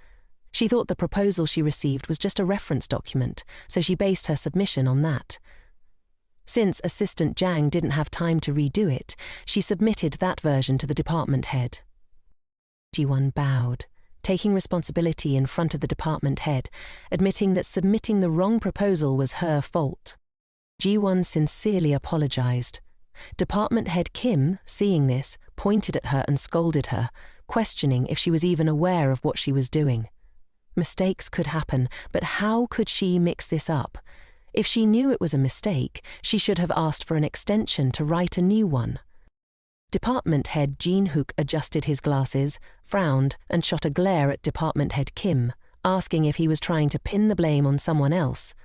She thought the proposal she received was just a reference document, so she based her submission on that. Since Assistant Jang didn't have time to redo it, she submitted that version to the department head. Jiwan bowed, taking responsibility in front of the department head, admitting that submitting the wrong proposal was her fault. Jiwan sincerely apologized. Department head Kim, seeing this, pointed at her and scolded her, questioning if she was even aware of what she was doing. Mistakes could happen, but how could she mix this up? If she knew it was a mistake, she should have asked for an extension to write a new one. Department head Jin-hook adjusted his glasses, frowned, and shot a glare at Department head Kim, asking if he was trying to pin the blame on someone else.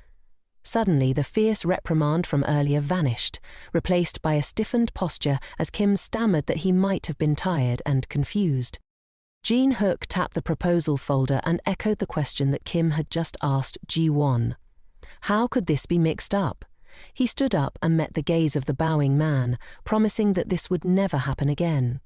Suddenly, the fierce reprimand from earlier vanished, replaced by a stiffened posture as Kim stammered that he might have been tired and confused. Jin-hook tapped the proposal folder and echoed the question that Kim had just asked Jiwan. How could this be mixed up? He stood up and met the gaze of the bowing man, promising that this would never happen again.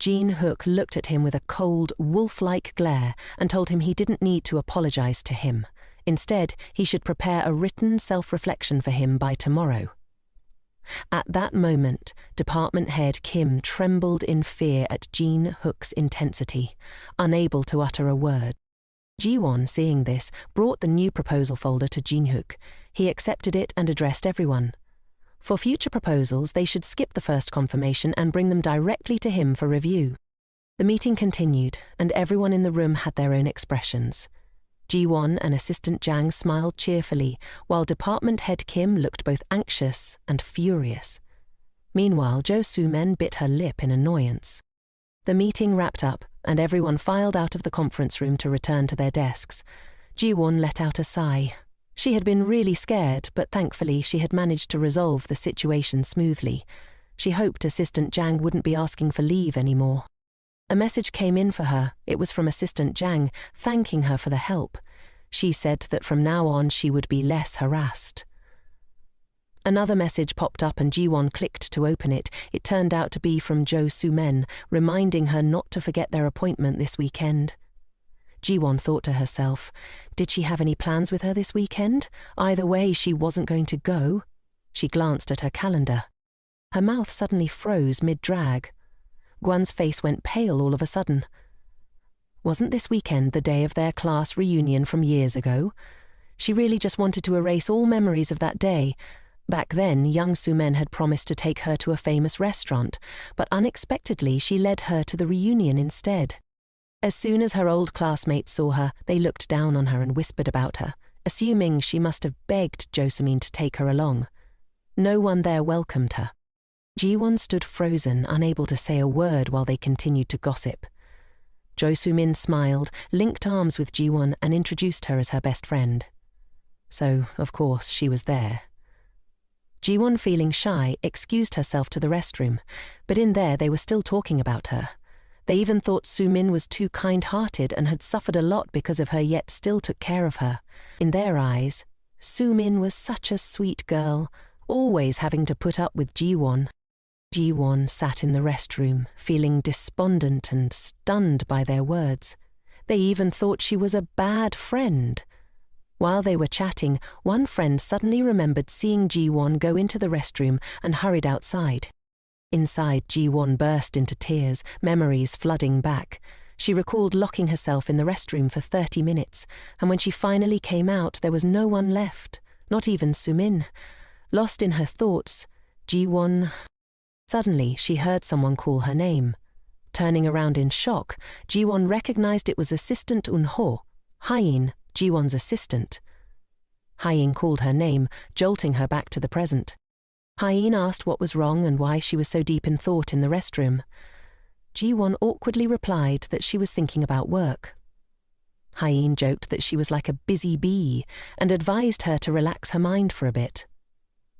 Jin-hook looked at him with a cold, wolf-like glare and told him he didn't need to apologize to him. Instead, he should prepare a written self-reflection for him by tomorrow. At that moment, Department Head Kim trembled in fear at Jin-hook's intensity, unable to utter a word. Jiwan, seeing this, brought the new proposal folder to Jin-hook. He accepted it and addressed everyone. For future proposals, they should skip the first confirmation and bring them directly to him for review. The meeting continued, and everyone in the room had their own expressions. Jiwan and Assistant Jang smiled cheerfully, while Department Head Kim looked both anxious and furious. Meanwhile, Jo Soo-men bit her lip in annoyance. The meeting wrapped up, and everyone filed out of the conference room to return to their desks. Jiwan let out a sigh. She had been really scared, but thankfully she had managed to resolve the situation smoothly. She hoped Assistant Jang wouldn't be asking for leave anymore. A message came in for her. It was from Assistant Jang, thanking her for the help. She said that from now on she would be less harassed. Another message popped up and Jiwan clicked to open it. It turned out to be from Jo Soo-men, reminding her not to forget their appointment this weekend. Jiwan thought to herself, did she have any plans with her this weekend? Either way, she wasn't going to go. She glanced at her calendar. Her mouth suddenly froze mid-drag. Gwan's face went pale all of a sudden. Wasn't this weekend the day of their class reunion from years ago? She really just wanted to erase all memories of that day. Back then, young Soo-men had promised to take her to a famous restaurant, but unexpectedly she led her to the reunion instead. As soon as her old classmates saw her, they looked down on her and whispered about her, assuming she must have begged Jo Soo-min to take her along. No one there welcomed her. Jiwan stood frozen, unable to say a word while they continued to gossip. Jo Soo-min smiled, linked arms with Jiwan and introduced her as her best friend. So, of course, she was there. Jiwan, feeling shy, excused herself to the restroom, but in there they were still talking about her. They even thought Soo-min was too kind-hearted and had suffered a lot because of her, yet still took care of her. In their eyes, Soo-min was such a sweet girl, always having to put up with Jiwan. Jiwan sat in the restroom, feeling despondent and stunned by their words. They even thought she was a bad friend. While they were chatting, one friend suddenly remembered seeing Jiwan go into the restroom and hurried outside. Inside, Jiwan burst into tears, memories flooding back. She recalled locking herself in the restroom for 30 minutes, and when she finally came out, there was no one left, not even Soo-min. Lost in her thoughts, Jiwan... Suddenly, she heard someone call her name. Turning around in shock, Jiwan recognized it was Assistant Eun-ho, Hyein, Jiwan's assistant. Hyein called her name, jolting her back to the present. Hyein asked what was wrong and why she was so deep in thought in the restroom. Jiwan awkwardly replied that she was thinking about work. Hyein joked that she was like a busy bee and advised her to relax her mind for a bit.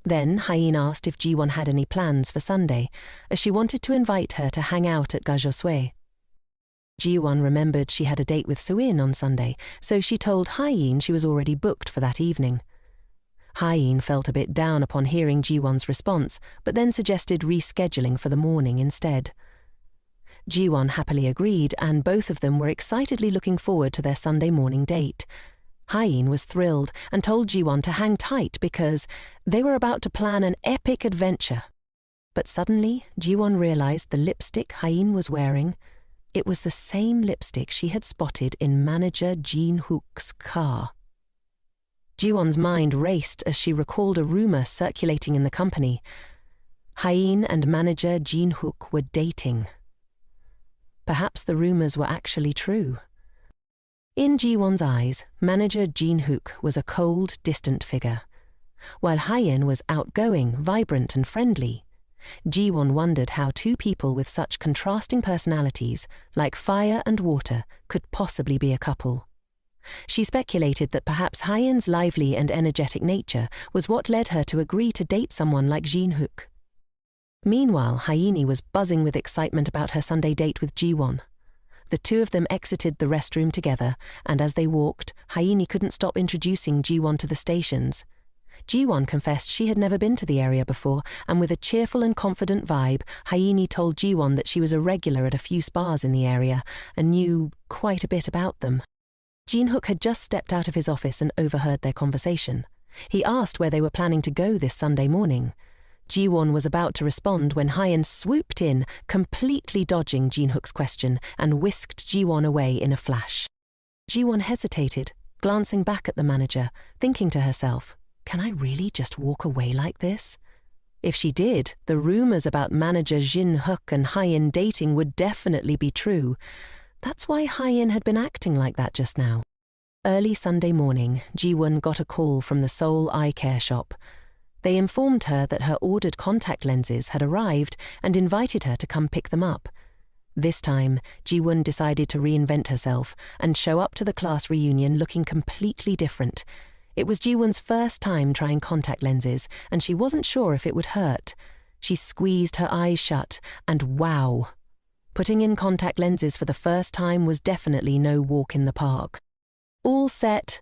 Then Hyein asked if Jiwan had any plans for Sunday, as she wanted to invite her to hang out at Gajosue. Jiwan remembered she had a date with Soo-in on Sunday, so she told Hyein she was already booked for that evening. Hyein felt a bit down upon hearing Jiwan's response, but then suggested rescheduling for the morning instead. Jiwan happily agreed, and both of them were excitedly looking forward to their Sunday morning date. Hyein was thrilled and told Jiwan to hang tight because they were about to plan an epic adventure. But suddenly, Jiwan realized the lipstick Hyein was wearing. It was the same lipstick she had spotted in manager Jin-hook's car. Jiwan's mind raced as she recalled a rumor circulating in the company. Hyein and manager Jin-hook were dating. Perhaps the rumors were actually true. In Jiwan's eyes, manager Jin-hook was a cold, distant figure, while Hyein was outgoing, vibrant and friendly. Jiwan wondered how two people with such contrasting personalities, like fire and water, could possibly be a couple. She speculated that perhaps Hyein's lively and energetic nature was what led her to agree to date someone like Jin-hook. Meanwhile, Hyein was buzzing with excitement about her Sunday date with Jiwan. The two of them exited the restroom together, and as they walked, Hyein couldn't stop introducing Jiwan to the stations. Jiwan confessed she had never been to the area before, and with a cheerful and confident vibe, Hyein told Jiwan that she was a regular at a few spas in the area and knew quite a bit about them. Jin-hook had just stepped out of his office and overheard their conversation. He asked where they were planning to go this Sunday morning. Jiwan was about to respond when Hyein swooped in, completely dodging Jin-hook's question, and whisked Jiwan away in a flash. Jiwan hesitated, glancing back at the manager, thinking to herself, can I really just walk away like this? If she did, the rumors about manager Jin-hook and Hyein dating would definitely be true. That's why Hyein had been acting like that just now. Early Sunday morning, Jiwan got a call from the Seoul eye care shop. They informed her that her ordered contact lenses had arrived and invited her to come pick them up. This time, Jiwan decided to reinvent herself and show up to the class reunion looking completely different. It was Jiwan's first time trying contact lenses, and she wasn't sure if it would hurt. She squeezed her eyes shut, and wow! Putting in contact lenses for the first time was definitely no walk in the park. All set,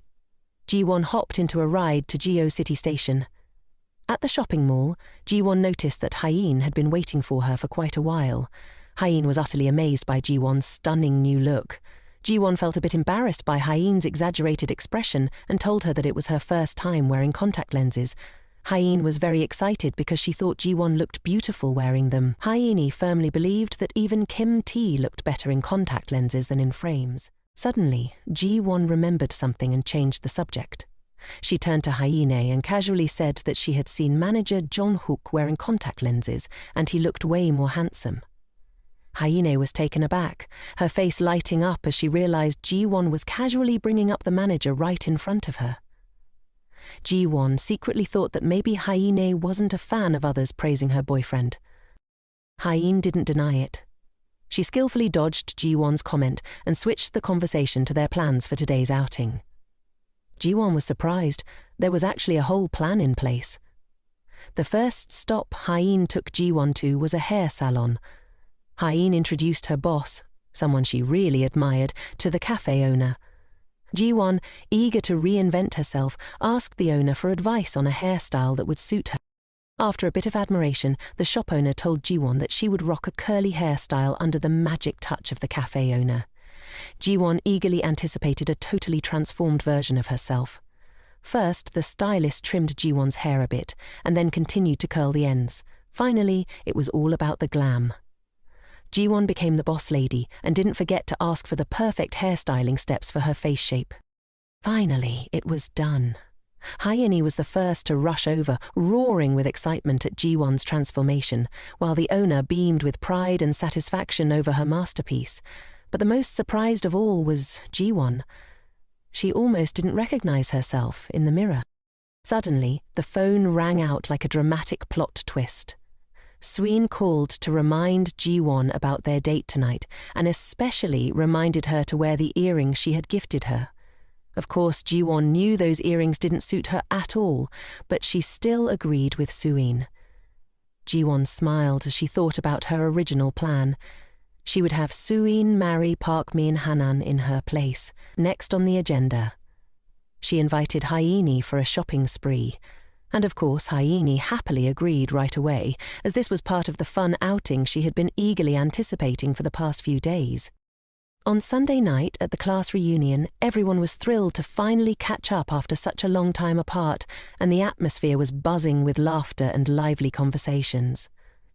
Jiwan hopped into a ride to Geo City Station. At the shopping mall, Jiwan noticed that Hyeen had been waiting for her for quite a while. Hyeen was utterly amazed by Jiwan's stunning new look. Jiwan felt a bit embarrassed by Hyeen's exaggerated expression and told her that it was her first time wearing contact lenses. Hyeen was very excited because she thought Jiwan looked beautiful wearing them. Hyeen firmly believed that even Kim T looked better in contact lenses than in frames. Suddenly, Jiwan remembered something and changed the subject. She turned to Hyeen and casually said that she had seen manager John Hook wearing contact lenses and he looked way more handsome. Hyeen was taken aback, her face lighting up as she realized Jiwan was casually bringing up the manager right in front of her. Jiwan secretly thought that maybe Hyeen wasn't a fan of others praising her boyfriend. Hyeen didn't deny it. She skillfully dodged Jiwan's comment and switched the conversation to their plans for today's outing. Jiwan was surprised. There was actually a whole plan in place. The first stop Hyeen took Jiwan to was a hair salon. Hyeen introduced her boss, someone she really admired, to the cafe owner. Jiwan, eager to reinvent herself, asked the owner for advice on a hairstyle that would suit her. After a bit of admiration, the shop owner told Jiwan that she would rock a curly hairstyle under the magic touch of the cafe owner. Jiwan eagerly anticipated a totally transformed version of herself. First, the stylist trimmed Jiwan's hair a bit, and then continued to curl the ends. Finally, it was all about the glam. Jiwan became the boss lady and didn't forget to ask for the perfect hairstyling steps for her face shape. Finally, it was done. Hyeen was the first to rush over, roaring with excitement at Jiwan's transformation, while the owner beamed with pride and satisfaction over her masterpiece. But the most surprised of all was Jiwan. She almost didn't recognize herself in the mirror. Suddenly, the phone rang out like a dramatic plot twist. Sween called to remind Jiwan about their date tonight, and especially reminded her to wear the earrings she had gifted her. Of course, Jiwan knew those earrings didn't suit her at all, but she still agreed with Sween. Jiwan smiled as she thought about her original plan. She would have Sween marry Park Min Hanan in her place, next on the agenda. She invited Hyeen for a shopping spree. And of course, Hyeen happily agreed right away, as this was part of the fun outing she had been eagerly anticipating for the past few days. On Sunday night at the class reunion, everyone was thrilled to finally catch up after such a long time apart, and the atmosphere was buzzing with laughter and lively conversations.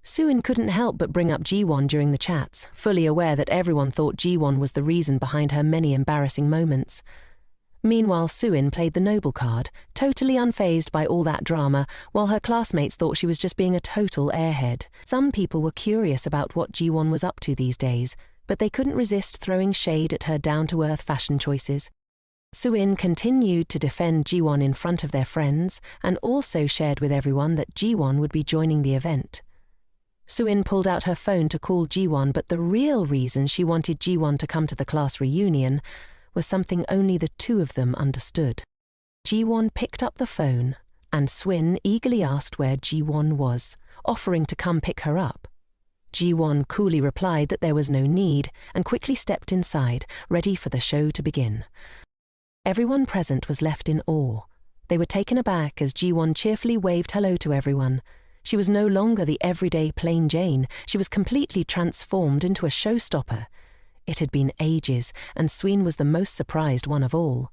Suin couldn't help but bring up Jiwan during the chats, fully aware that everyone thought Jiwan was the reason behind her many embarrassing moments. Meanwhile, Suin played the noble card, totally unfazed by all that drama, while her classmates thought she was just being a total airhead. Some people were curious about what Jiwan was up to these days, but they couldn't resist throwing shade at her down-to-earth fashion choices. Suin continued to defend Jiwan in front of their friends, and also shared with everyone that Jiwan would be joining the event. Suin pulled out her phone to call Jiwan, but the real reason she wanted Jiwan to come to the class reunion was something only the two of them understood. Jiwan picked up the phone, and Swin eagerly asked where Jiwan was, offering to come pick her up. Jiwan coolly replied that there was no need, and quickly stepped inside, ready for the show to begin. Everyone present was left in awe. They were taken aback as Jiwan cheerfully waved hello to everyone. She was no longer the everyday plain Jane. She was completely transformed into a showstopper. It had been ages, and Sween was the most surprised one of all.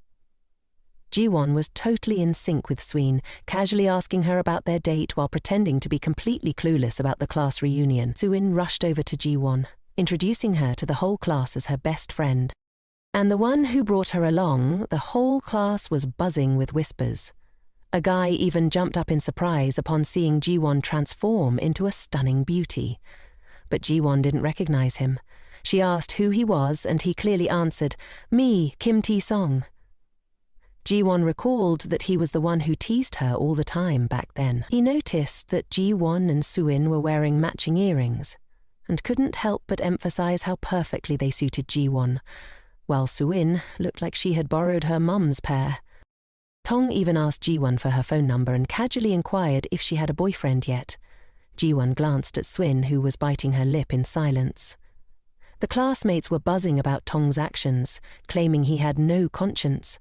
Jiwan was totally in sync with Sween, casually asking her about their date while pretending to be completely clueless about the class reunion. Sween rushed over to Jiwan, introducing her to the whole class as her best friend. And the one who brought her along, the whole class was buzzing with whispers. A guy even jumped up in surprise upon seeing Jiwan transform into a stunning beauty. But Jiwan didn't recognize him. She asked who he was, and he clearly answered, "Me, Kim T-song." Jiwan recalled that he was the one who teased her all the time back then. He noticed that Jiwan and Suin were wearing matching earrings, and couldn't help but emphasize how perfectly they suited Jiwan, while Suin looked like she had borrowed her mum's pair. Tong even asked Jiwan for her phone number and casually inquired if she had a boyfriend yet. Jiwan glanced at Suin, who was biting her lip in silence. The classmates were buzzing about Tong's actions, claiming he had no conscience.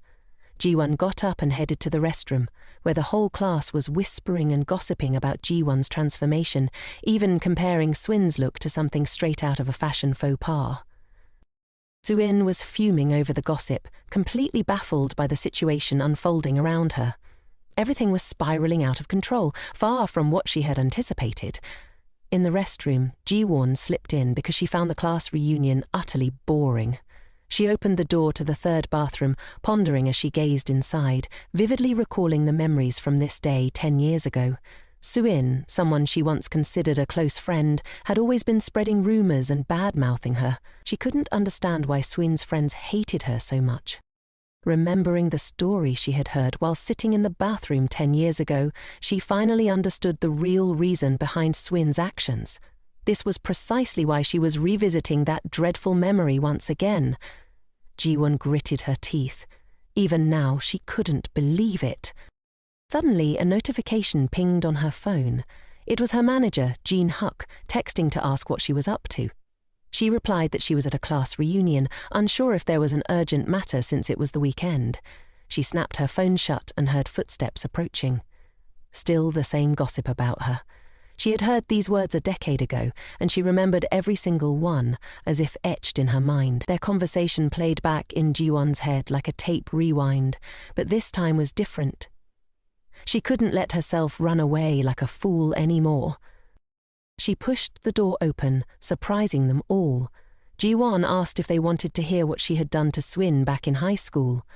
Jiwan got up and headed to the restroom, where the whole class was whispering and gossiping about Jiwan's transformation, even comparing Swin's look to something straight out of a fashion faux pas. Suin was fuming over the gossip, completely baffled by the situation unfolding around her. Everything was spiraling out of control, far from what she had anticipated. In the restroom, Jiwan slipped in because she found the class reunion utterly boring. She opened the door to the third bathroom, pondering as she gazed inside, vividly recalling the memories from this day 10 years ago. Suin, someone she once considered a close friend, had always been spreading rumors and bad-mouthing her. She couldn't understand why Suin's friends hated her so much. Remembering the story she had heard while sitting in the bathroom 10 years ago, she finally understood the real reason behind Suin's actions. This was precisely why she was revisiting that dreadful memory once again. Jiwan gritted her teeth. Even now, she couldn't believe it. Suddenly, a notification pinged on her phone. It was her manager, Jean Huck, texting to ask what she was up to. She replied that she was at a class reunion, unsure if there was an urgent matter since it was the weekend. She snapped her phone shut and heard footsteps approaching. Still the same gossip about her. She had heard these words a decade ago, and she remembered every single one, as if etched in her mind. Their conversation played back in Jiwan's head like a tape rewind, but this time was different. She couldn't let herself run away like a fool anymore. She pushed the door open, surprising them all. Jiwan asked if they wanted to hear what she had done to Swin back in high school.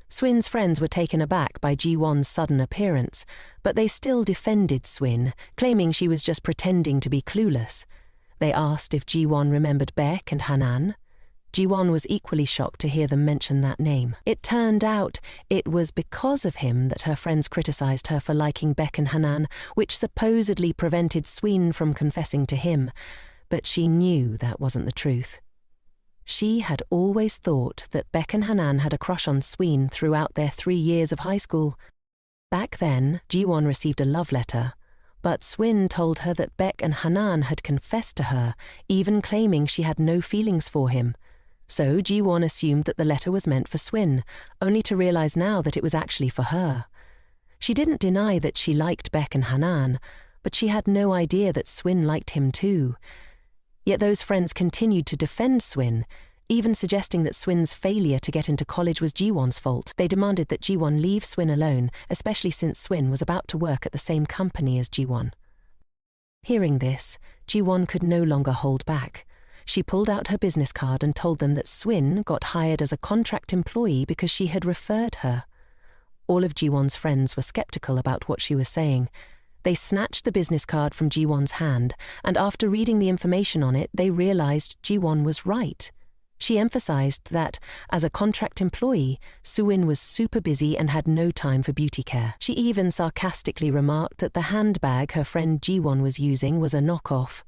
Swin's friends were taken aback by Jiwan's sudden appearance, but they still defended Swin, claiming she was just pretending to be clueless. They asked if Jiwan remembered Beck and Hanan. Jiwan was equally shocked to hear them mention that name. It turned out it was because of him that her friends criticized her for liking Beck and Hanan, which supposedly prevented Swin from confessing to him, but she knew that wasn't the truth. She had always thought that Beck and Hanan had a crush on Swin throughout their 3 years of high school. Back then, Jiwan received a love letter, but Swin told her that Beck and Hanan had confessed to her, even claiming she had no feelings for him. So Jiwan assumed that the letter was meant for Swin, only to realize now that it was actually for her. She didn't deny that she liked Beck and Hanan, but she had no idea that Swin liked him too. Yet those friends continued to defend Swin, even suggesting that Swin's failure to get into college was Jiwan's fault. They demanded that Jiwan leave Swin alone, especially since Swin was about to work at the same company as Jiwan. Hearing this, Jiwan could no longer hold back. She pulled out her business card and told them that Swin got hired as a contract employee because she had referred her. All of Jiwan's friends were skeptical about what she was saying. They snatched the business card from Jiwan's hand, and after reading the information on it, they realized Jiwan was right. She emphasized that, as a contract employee, Suin was super busy and had no time for beauty care. She even sarcastically remarked that the handbag her friend Jiwan was using was a knockoff.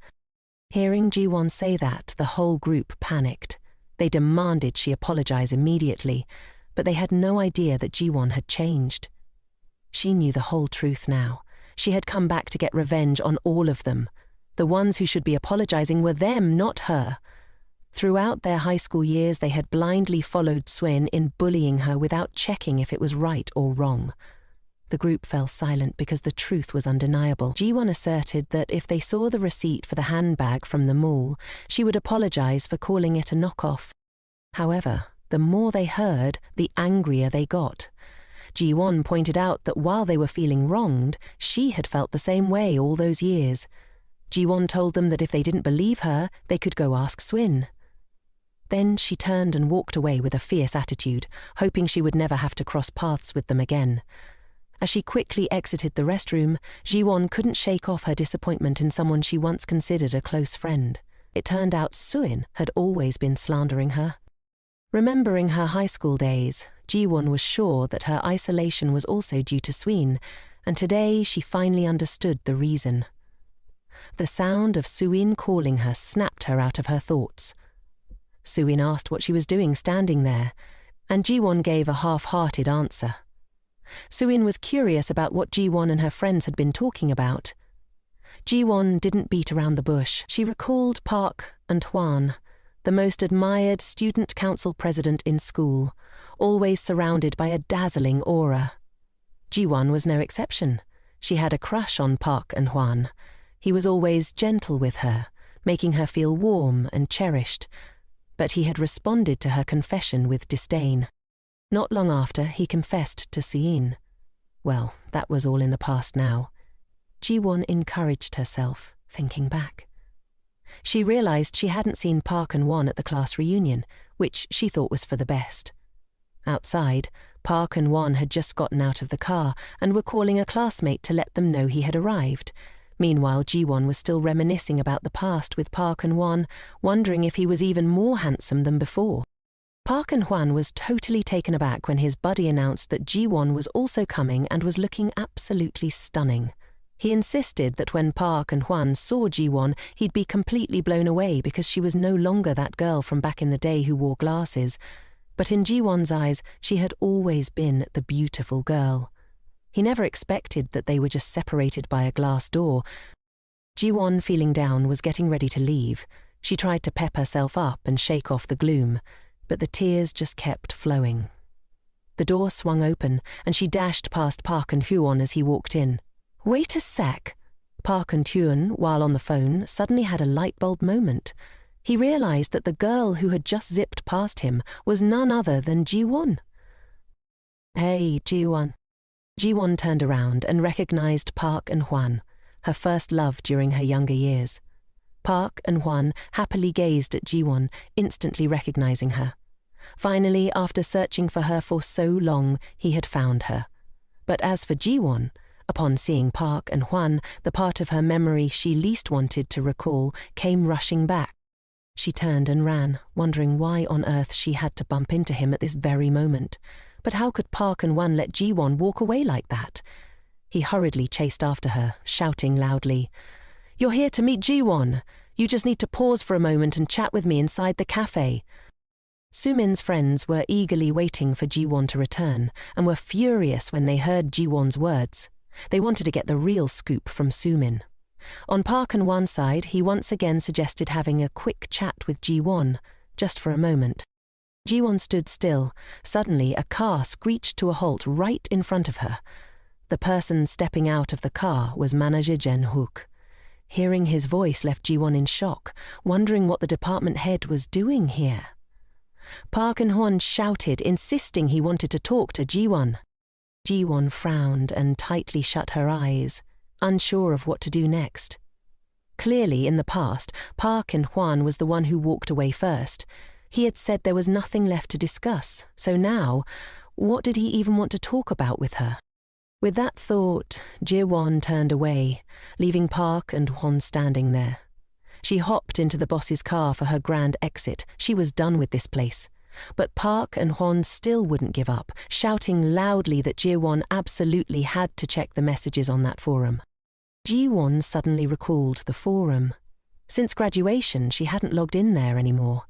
Hearing Jiwan say that, the whole group panicked. They demanded she apologize immediately, but they had no idea that Jiwan had changed. She knew the whole truth now. She had come back to get revenge on all of them. The ones who should be apologizing were them, not her. Throughout their high school years, they had blindly followed Swin in bullying her without checking if it was right or wrong. The group fell silent because the truth was undeniable. Jiwan asserted that if they saw the receipt for the handbag from the mall, she would apologize for calling it a knockoff. However, the more they heard, the angrier they got. Jiwan pointed out that while they were feeling wronged, she had felt the same way all those years. Jiwan told them that if they didn't believe her, they could go ask Swin. Then she turned and walked away with a fierce attitude, hoping she would never have to cross paths with them again. As she quickly exited the restroom, Jiwan couldn't shake off her disappointment in someone she once considered a close friend. It turned out Suin had always been slandering her. Remembering her high school days, Jiwan was sure that her isolation was also due to Suin, and today she finally understood the reason. The sound of Suin calling her snapped her out of her thoughts. Suin asked what she was doing standing there, and Jiwan gave a half-hearted answer. Suin was curious about what Jiwan and her friends had been talking about. Jiwan didn't beat around the bush. She recalled Park and Hwan, the most admired student council president in school, always surrounded by a dazzling aura. Jiwan was no exception. She had a crush on Park and Hwan. He was always gentle with her, making her feel warm and cherished, but he had responded to her confession with disdain. Not long after, he confessed to Suin. Well, that was all in the past now. Jiwan encouraged herself, thinking back. She realized she hadn't seen Park and Hwan at the class reunion, which she thought was for the best. Outside, Park and Hwan had just gotten out of the car and were calling a classmate to let them know he had arrived. Meanwhile, Jiwan was still reminiscing about the past with Park and Hwan, wondering if he was even more handsome than before. Park and Hwan was totally taken aback when his buddy announced that Jiwan was also coming and was looking absolutely stunning. He insisted that when Park and Hwan saw Jiwan, he'd be completely blown away because she was no longer that girl from back in the day who wore glasses. But in Jiwan's eyes, she had always been the beautiful girl. He never expected that they were just separated by a glass door. Jiwan, feeling down, was getting ready to leave. She tried to pep herself up and shake off the gloom, but the tears just kept flowing. The door swung open, and she dashed past Park and Hwan as he walked in. Wait a sec. Park and Hwan, while on the phone, suddenly had a light bulb moment. He realized that the girl who had just zipped past him was none other than Jiwan. Hey, Jiwan. Jiwan turned around and recognized Park and Hwan, her first love during her younger years. Park and Hwan happily gazed at Jiwan, instantly recognizing her. Finally, after searching for her for so long, he had found her. But as for Jiwan, upon seeing Park and Hwan, the part of her memory she least wanted to recall came rushing back. She turned and ran, wondering why on earth she had to bump into him at this very moment. But how could Park and Hwan let Jiwan walk away like that? He hurriedly chased after her, shouting loudly, "You're here to meet Jiwan. You just need to pause for a moment and chat with me inside the cafe." Sumin's friends were eagerly waiting for Jiwan to return and were furious when they heard Jiwan's words. They wanted to get the real scoop from Sumin. On Park and Hwan's side, he once again suggested having a quick chat with Jiwan, just for a moment. Jiwan stood still. Suddenly, a car screeched to a halt right in front of her. The person stepping out of the car was manager Hook. Hearing his voice left Jiwan in shock, wondering what the department head was doing here. Park and Hwan shouted, insisting he wanted to talk to Jiwan. Jiwan frowned and tightly shut her eyes, unsure of what to do next. Clearly, in the past, Park and Hwan was the one who walked away first. He had said there was nothing left to discuss, so now, what did he even want to talk about with her? With that thought, Jiwan turned away, leaving Park and Hwan standing there. She hopped into the boss's car for her grand exit. She was done with this place. But Park and Hwan still wouldn't give up, shouting loudly that Jiwan absolutely had to check the messages on that forum. Jiwan suddenly recalled the forum. Since graduation, she hadn't logged in there anymore.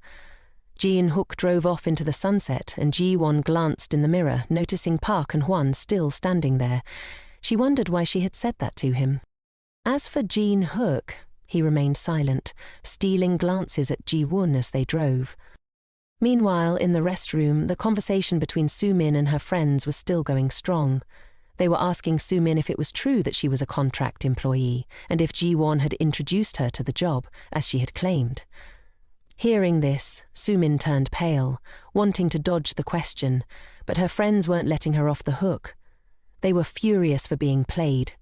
Hook drove off into the sunset, and Jiwan glanced in the mirror, noticing Park and Hwan still standing there. She wondered why she had said that to him. As for Hook, he remained silent, stealing glances at Jiwon as they drove. Meanwhile, in the restroom, the conversation between Sumin and her friends was still going strong. They were asking Sumin if it was true that she was a contract employee, and if Jiwan had introduced her to the job, as she had claimed. Hearing this, Sumin turned pale, wanting to dodge the question, but her friends weren't letting her off the hook. They were furious for being played.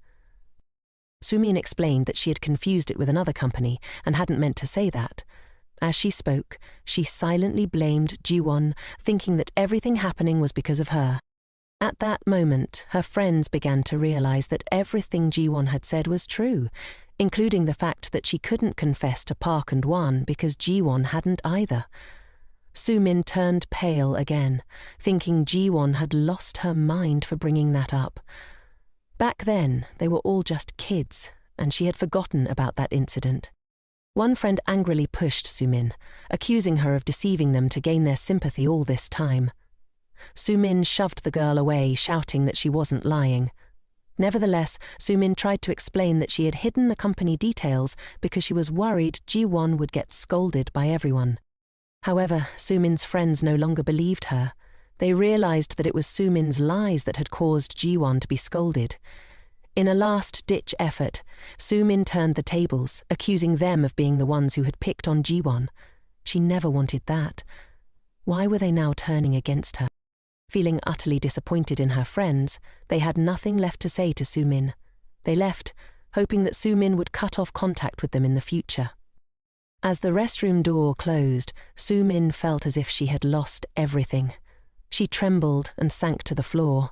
Sumin explained that she had confused it with another company and hadn't meant to say that. As she spoke, she silently blamed Jiwan, thinking that everything happening was because of her. At that moment, her friends began to realize that everything Jiwan had said was true, including the fact that she couldn't confess to Park and Hwan because Jiwan hadn't either. Sumin turned pale again, thinking Jiwan had lost her mind for bringing that up. Back then, they were all just kids, and she had forgotten about that incident. One friend angrily pushed Sumin, accusing her of deceiving them to gain their sympathy all this time. Sumin shoved the girl away, shouting that she wasn't lying. Nevertheless, Sumin tried to explain that she had hidden the company details because she was worried Jiwan would get scolded by everyone. However, Sumin's friends no longer believed her. They realized that it was Sumin's lies that had caused Jiwan to be scolded. In a last-ditch effort, Sumin turned the tables, accusing them of being the ones who had picked on Jiwan. She never wanted that. Why were they now turning against her? Feeling utterly disappointed in her friends, they had nothing left to say to Sumin. They left, hoping that Sumin would cut off contact with them in the future. As the restroom door closed, Sumin felt as if she had lost everything. She trembled and sank to the floor.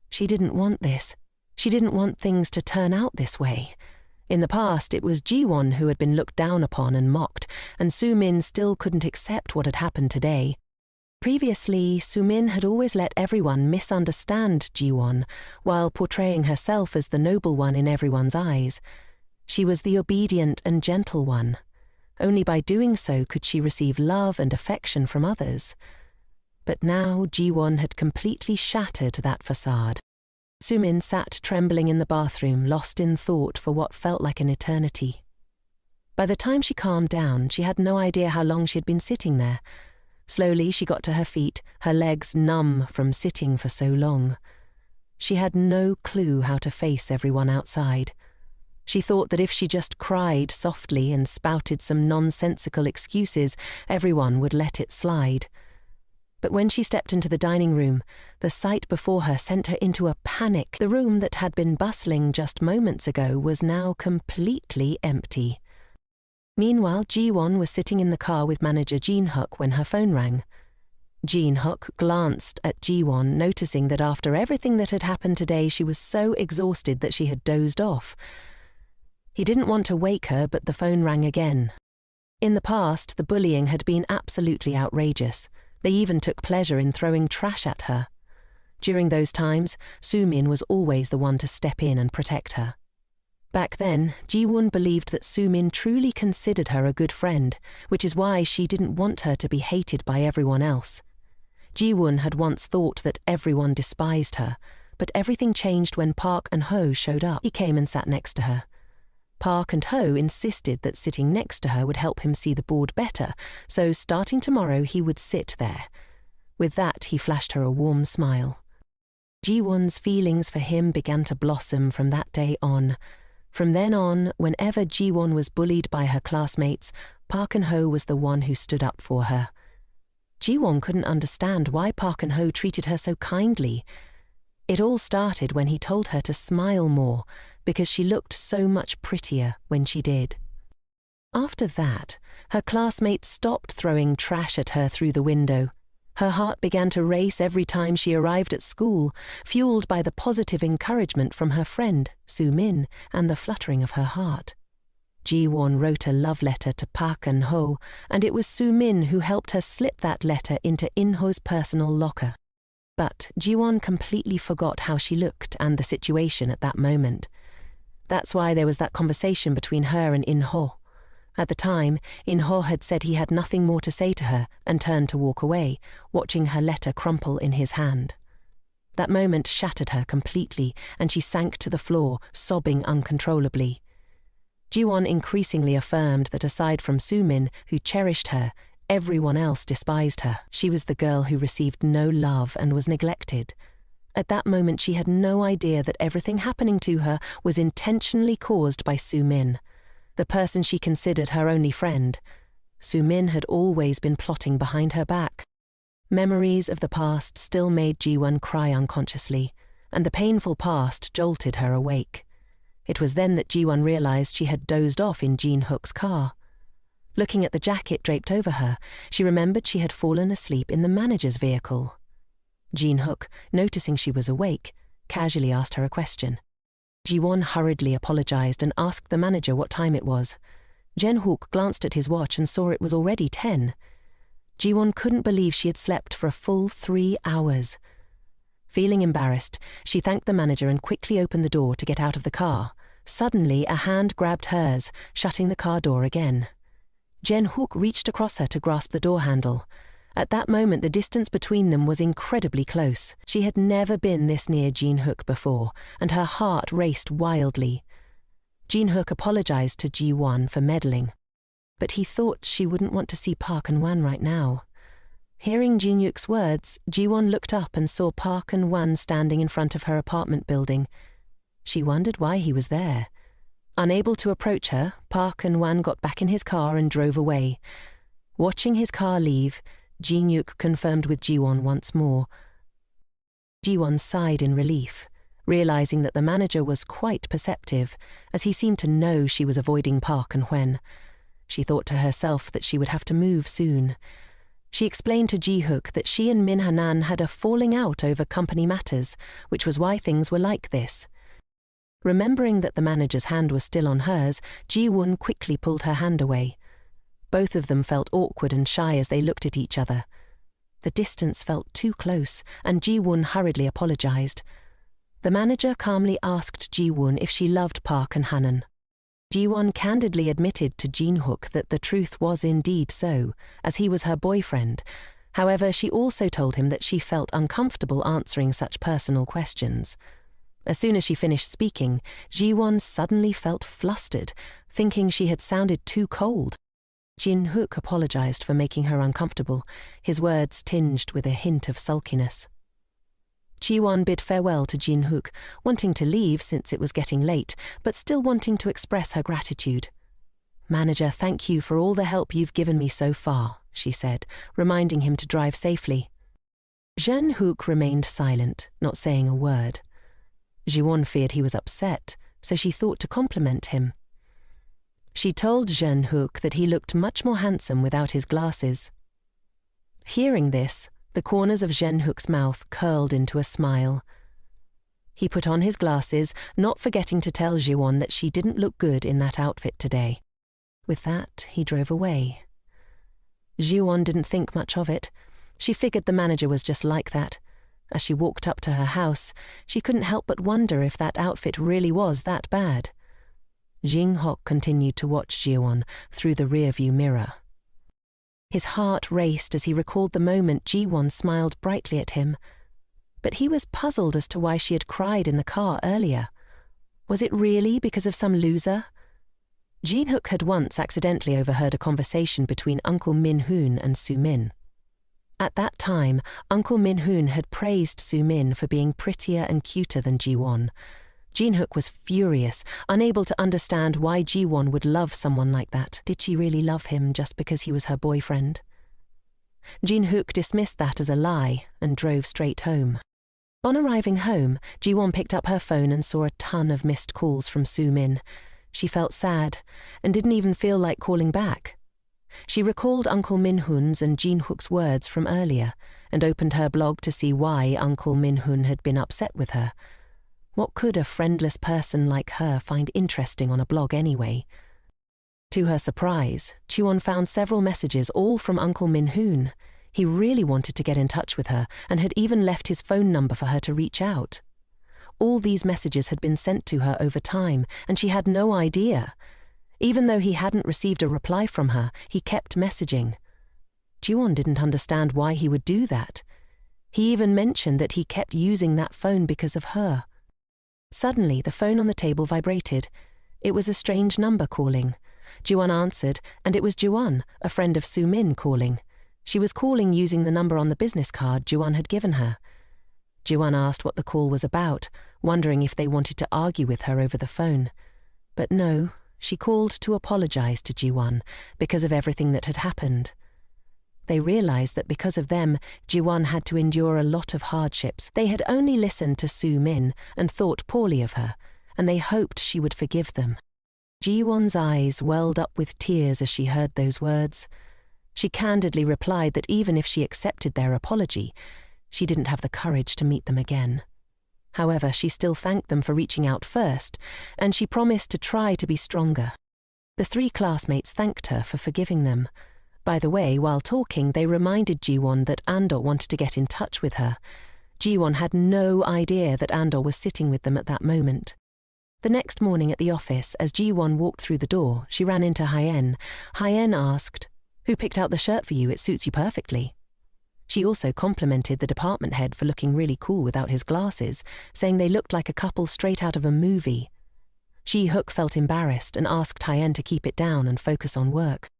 She didn't want this. She didn't want things to turn out this way. In the past, it was Jiwan who had been looked down upon and mocked, and Sumin still couldn't accept what had happened today. Previously, Sumin had always let everyone misunderstand Jiwan, while portraying herself as the noble one in everyone's eyes. She was the obedient and gentle one. Only by doing so could she receive love and affection from others. But now Jiwan had completely shattered that facade. Sumin sat trembling in the bathroom, lost in thought for what felt like an eternity. By the time she calmed down, she had no idea how long she had been sitting there. Slowly she got to her feet, her legs numb from sitting for so long. She had no clue how to face everyone outside. She thought that if she just cried softly and spouted some nonsensical excuses, everyone would let it slide. But when she stepped into the dining room, the sight before her sent her into a panic. The room that had been bustling just moments ago was now completely empty. Meanwhile, Jiwan was sitting in the car with manager Jin-hook when her phone rang. Jin-hook glanced at Jiwan, noticing that after everything that had happened today, she was so exhausted that she had dozed off. He didn't want to wake her, but the phone rang again. In the past, the bullying had been absolutely outrageous. They even took pleasure in throwing trash at her. During those times, Sumin was always the one to step in and protect her. Back then, Jiwon believed that Sumin truly considered her a good friend, which is why she didn't want her to be hated by everyone else. Jiwon had once thought that everyone despised her, but everything changed when Park and Ho showed up. He came and sat next to her. Park and Ho insisted that sitting next to her would help him see the board better, so starting tomorrow he would sit there. With that, he flashed her a warm smile. Jiwon's feelings for him began to blossom from that day on. From then on, whenever Jiwon was bullied by her classmates, Park and Ho was the one who stood up for her. Jiwon couldn't understand why Park and Ho treated her so kindly. It all started when he told her to smile more, because she looked so much prettier when she did. After that, her classmates stopped throwing trash at her through the window. Her heart began to race every time she arrived at school, fueled by the positive encouragement from her friend, Sumin, and the fluttering of her heart. Jiwon wrote a love letter to Park and Ho, and it was Sumin who helped her slip that letter into In-ho's personal locker. But Jiwon completely forgot how she looked and the situation at that moment. That's why there was that conversation between her and In-ho. At the time, In-ho had said he had nothing more to say to her and turned to walk away, watching her letter crumple in his hand. That moment shattered her completely, and she sank to the floor, sobbing uncontrollably. Jiwon increasingly affirmed that aside from Sumin, who cherished her, everyone else despised her. She was the girl who received no love and was neglected. At that moment, she had no idea that everything happening to her was intentionally caused by Sumin, the person she considered her only friend. Sumin had always been plotting behind her back. Memories of the past still made Jiwan cry unconsciously, and the painful past jolted her awake. It was then that Jiwan realized she had dozed off in Jin-hook's car. Looking at the jacket draped over her, she remembered she had fallen asleep in the manager's vehicle. Jin-hook, noticing she was awake, casually asked her a question. Jiwon hurriedly apologized and asked the manager what time it was. Jin-hook glanced at his watch and saw it was already 10. Jiwan couldn't believe she had slept for a full 3 hours. Feeling embarrassed, she thanked the manager and quickly opened the door to get out of the car. Suddenly, a hand grabbed hers, shutting the car door again. Jin-hook reached across her to grasp the door handle. At that moment, the distance between them was incredibly close. She had never been this near Jin-hook before, and her heart raced wildly. Jin-hook apologized to Jiwan for meddling, but he thought she wouldn't want to see Park and-wan right now. Hearing Jin-hook's words, Jiwan looked up and saw Park and-wan standing in front of her apartment building. She wondered why he was there. Unable to approach her, Park and-wan got back in his car and drove away. Watching his car leave, Jin-hook confirmed with Jiwan once more. Jiwan sighed in relief, realizing that the manager was quite perceptive, as he seemed to know she was avoiding Park and-wan. She thought to herself that she would have to move soon. She explained to Ji-hook that she and Min Hanan had a falling out over company matters, which was why things were like this. Remembering that the manager's hand was still on hers, Ji-won quickly pulled her hand away. Both of them felt awkward and shy as they looked at each other. The distance felt too close, and Ji-won hurriedly apologized. The manager calmly asked Ji-won if she loved Park and Hanan. Ji-won candidly admitted to Jin-hook that the truth was indeed so, as he was her boyfriend. However, she also told him that she felt uncomfortable answering such personal questions. As soon as she finished speaking, Ji-won suddenly felt flustered, thinking she had sounded too cold. Jin-hook apologized for making her uncomfortable, his words tinged with a hint of sulkiness. Ji-won bid farewell to Jin-hook, wanting to leave since it was getting late, but still wanting to express her gratitude. "Manager, thank you for all the help you've given me so far," she said, reminding him to drive safely. Jin-hook remained silent, not saying a word. Jiwan feared he was upset, so she thought to compliment him. She told Jin-hook that he looked much more handsome without his glasses. Hearing this, the corners of Jin-hook's mouth curled into a smile. He put on his glasses, not forgetting to tell Jiwan that she didn't look good in that outfit today. With that, he drove away. Jiwan didn't think much of it. She figured the manager was just like that. As she walked up to her house, she couldn't help but wonder if that outfit really was that bad. Jin-hook continued to watch Jiwan through the rearview mirror. His heart raced as he recalled the moment Jiwan smiled brightly at him. But he was puzzled as to why she had cried in the car earlier. Was it really because of some loser? Jin-hook had once accidentally overheard a conversation between Uncle Min-hoon and Soo-min. At that time, Uncle Min-hoon had praised Soo-min for being prettier and cuter than Jiwan. Jin-hook was furious, unable to understand why Jiwan would love someone like that. Did she really love him just because he was her boyfriend? Jin-hook dismissed that as a lie and drove straight home. On arriving home, Jiwan picked up her phone and saw a ton of missed calls from Soo-min. She felt sad and didn't even feel like calling back. She recalled Uncle Min-hoon's and Jin-hook's words from earlier and opened her blog to see why Uncle Min-hoon had been upset with her. What could a friendless person like her find interesting on a blog anyway? To her surprise, Jiwan found several messages, all from Uncle Min-hoon. He really wanted to get in touch with her and had even left his phone number for her to reach out. All these messages had been sent to her over time, and she had no idea. Even though he hadn't received a reply from her, he kept messaging. Jiwan didn't understand why he would do that. He even mentioned that he kept using that phone because of her. Suddenly, the phone on the table vibrated. It was a strange number calling. Jiwan answered, and it was Jiwan, a friend of Soo-min, calling. She was calling using the number on the business card Jiwan had given her. Jiwan asked what the call was about, wondering if they wanted to argue with her over the phone. But no, she called to apologize to Jiwan because of everything that had happened. They realized that because of them, Jiwan had to endure a lot of hardships. They had only listened to Soo-min and thought poorly of her, and they hoped she would forgive them. Jiwan's eyes welled up with tears as she heard those words. She candidly replied that even if she accepted their apology, she didn't have the courage to meet them again. However, she still thanked them for reaching out first, and she promised to try to be stronger. The 3 classmates thanked her for forgiving them. By the way, while talking, they reminded Jiwan that Andor wanted to get in touch with her. Jiwan had no idea that Andor was sitting with them at that moment. The next morning at the office, as Jiwan walked through the door, she ran into Hyen. Hyen asked, "Who picked out the shirt for you? It suits you perfectly." She also complimented the department head for looking really cool without his glasses, saying they looked like a couple straight out of a movie. Ji-hook felt embarrassed and asked Hyen to keep it down and focus on work.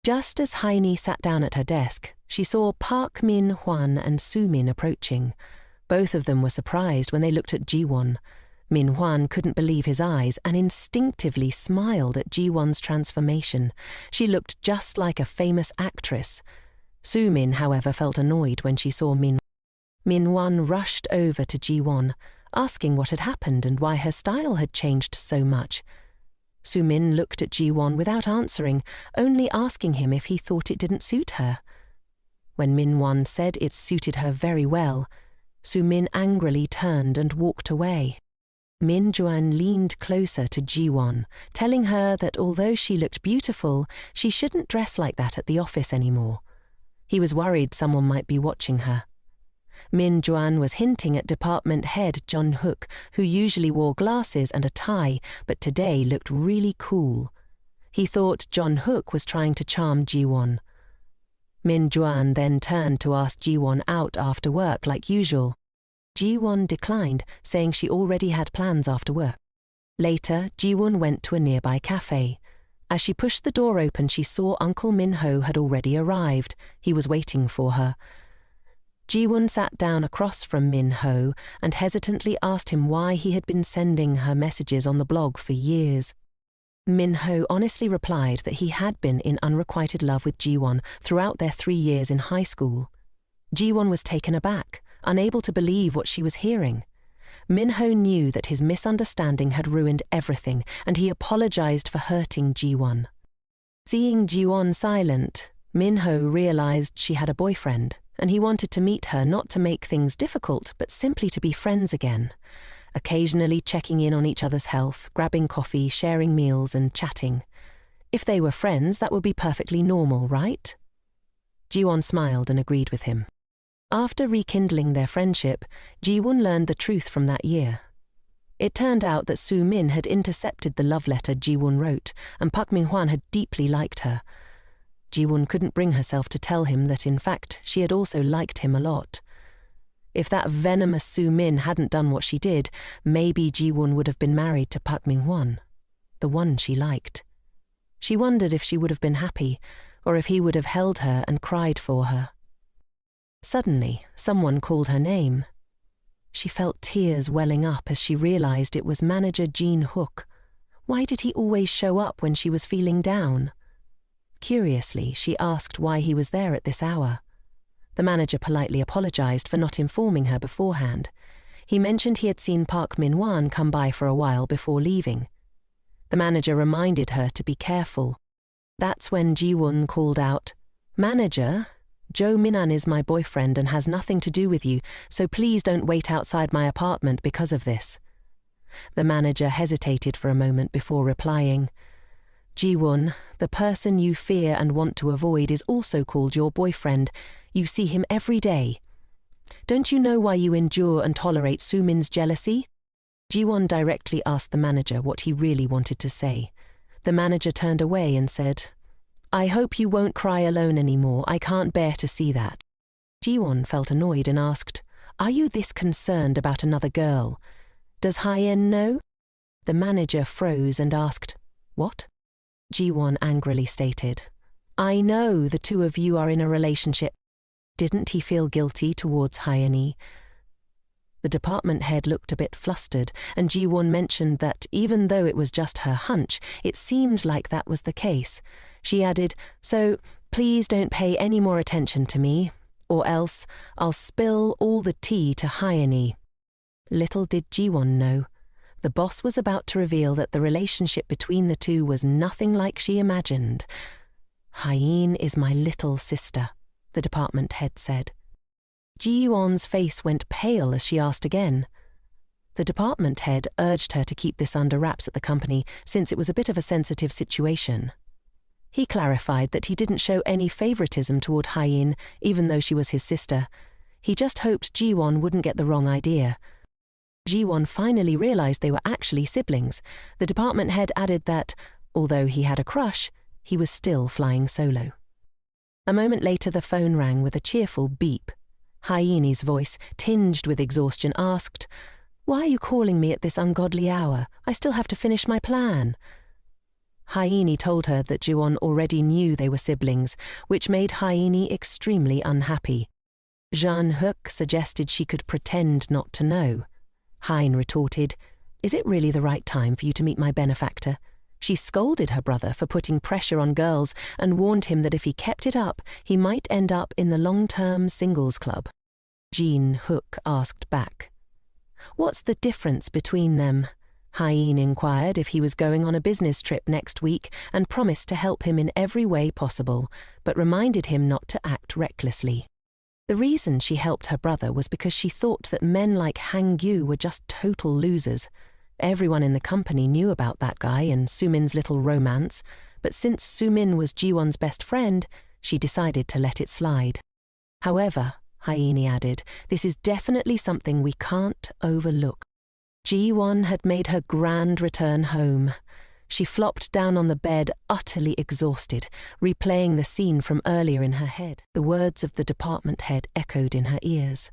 Just as Haini sat down at her desk, she saw Park Min-hwan and Soo-min approaching. Both of them were surprised when they looked at Jiwan. Min-hwan couldn't believe his eyes and instinctively smiled at Jiwan's transformation. She looked just like a famous actress. Soo-min, however, felt annoyed when she saw Min. Min-hwan rushed over to Jiwan, asking what had happened and why her style had changed so much. Soo-min looked at Jiwan without answering, only asking him if he thought it didn't suit her. When Min-hwan said it suited her very well, Soo-min angrily turned and walked away. Min-juan leaned closer to Jiwan, telling her that although she looked beautiful, she shouldn't dress like that at the office anymore. He was worried someone might be watching her. Min-juan was hinting at department head Jun-hook, who usually wore glasses and a tie, but today looked really cool. He thought Jun-hook was trying to charm Jiwan. Min-juan then turned to ask Jiwan out after work like usual. Jiwan declined, saying she already had plans after work. Later, Jiwan went to a nearby cafe. As she pushed the door open, she saw Uncle Minho had already arrived. He was waiting for her. Jiwan sat down across from Minho and hesitantly asked him why he had been sending her messages on the blog for years. Minho honestly replied that he had been in unrequited love with Jiwan throughout their 3 years in high school. Jiwan was taken aback, unable to believe what she was hearing. Minho knew that his misunderstanding had ruined everything, and he apologized for hurting Jiwan. Seeing Jiwan silent, Minho realized she had a boyfriend, and he wanted to meet her not to make things difficult, but simply to be friends again, occasionally checking in on each other's health, grabbing coffee, sharing meals, and chatting. If they were friends, that would be perfectly normal, right? Jiwan smiled and agreed with him. After rekindling their friendship, Jiwan learned the truth from that year. It turned out that Soo-min had intercepted the love letter Jiwan wrote, and Park Min-hwan had deeply liked her. Jiwan couldn't bring herself to tell him that, in fact, she had also liked him a lot. If that venomous Soo-min hadn't done what she did, maybe Jiwan would have been married to Park Min-hwan, the one she liked. She wondered if she would have been happy, or if he would have held her and cried for her. Suddenly, someone called her name. She felt tears welling up as she realized it was manager Jin-hook. Why did he always show up when she was feeling down? Curiously, she asked why he was there at this hour. The manager politely apologized for not informing her beforehand. He mentioned he had seen Park Min-hwan come by for a while before leaving. The manager reminded her to be careful. That's when Jiwon called out, "Manager, Jo Minan is my boyfriend and has nothing to do with you, so please don't wait outside my apartment because of this." The manager hesitated for a moment before replying, "Jiwon, the person you fear and want to avoid is also called your boyfriend. You see him every day. Don't you know why you endure and tolerate Soo-min's jealousy?" Jiwon directly asked the manager what he really wanted to say. The manager turned away and said, "I hope you won't cry alone anymore. I can't bear to see that." Jiwon felt annoyed and asked, "Are you this concerned about another girl? Does Hyen know?" The manager froze and asked, "What?" Jiwon angrily stated, "I know the two of you are in a relationship." Didn't he feel guilty towards Hyeni? The department head looked a bit flustered, and Jiwon mentioned that even though it was just her hunch, it seemed like that was the case. She added, "So please don't pay any more attention to me, or else I'll spill all the tea to Hyeni." Little did Jiwon know, the boss was about to reveal that the relationship between the two was nothing like she imagined. "Hyen is my little sister," the department head said. Jiwon's face went pale as she asked again. The department head urged her to keep this under wraps at the company since it was a bit of a sensitive situation. He clarified that he didn't show any favoritism toward Hyein, even though she was his sister. He just hoped Jiwan wouldn't get the wrong idea. Jiwan finally realized they were actually siblings. The department head added that, although he had a crush, he was still flying solo. A moment later the phone rang with a cheerful beep. Hyeini's voice, tinged with exhaustion, asked, "Why are you calling me at this ungodly hour? I still have to finish my plan." Hyeini told her that Jiwan already knew they were siblings, which made Hyeini extremely unhappy. Jean-Hook suggested she could pretend not to know. Hein retorted, "Is it really the right time for you to meet my benefactor?" She scolded her brother for putting pressure on girls and warned him that if he kept it up, he might end up in the long-term singles club. Jean-Hook asked back, "What's the difference between them?" Hyein inquired if he was going on a business trip next week and promised to help him in every way possible, but reminded him not to act recklessly. The reason she helped her brother was because she thought that men like Hangyu were just total losers. Everyone in the company knew about that guy and Sumin's little romance, but since Sumin was Jiwon's best friend, she decided to let it slide. However, Hyeini added, this is definitely something we can't overlook. Jiwan had made her grand return home. She flopped down on the bed, utterly exhausted, replaying the scene from earlier in her head. The words of the department head echoed in her ears.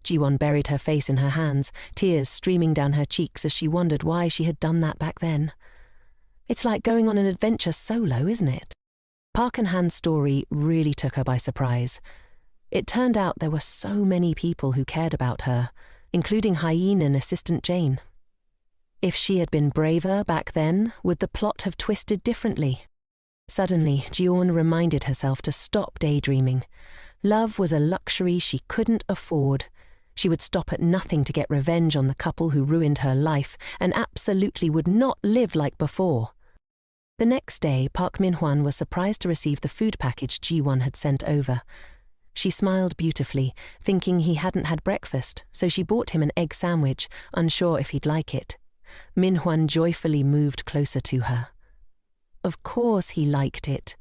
Jiwan buried her face in her hands, tears streaming down her cheeks as she wondered why she had done that back then. It's like going on an adventure solo, isn't it? Park and Han's story really took her by surprise. It turned out there were so many people who cared about her, including Hyein and Assistant Jane. If she had been braver back then, would the plot have twisted differently? Suddenly, Jiwan reminded herself to stop daydreaming. Love was a luxury she couldn't afford. She would stop at nothing to get revenge on the couple who ruined her life and absolutely would not live like before. The next day, Park Min-hwan was surprised to receive the food package Jiwan had sent over. She smiled beautifully, thinking he hadn't had breakfast, so she bought him an egg sandwich, unsure if he'd like it. Min-hwan joyfully moved closer to her. Of course he liked it.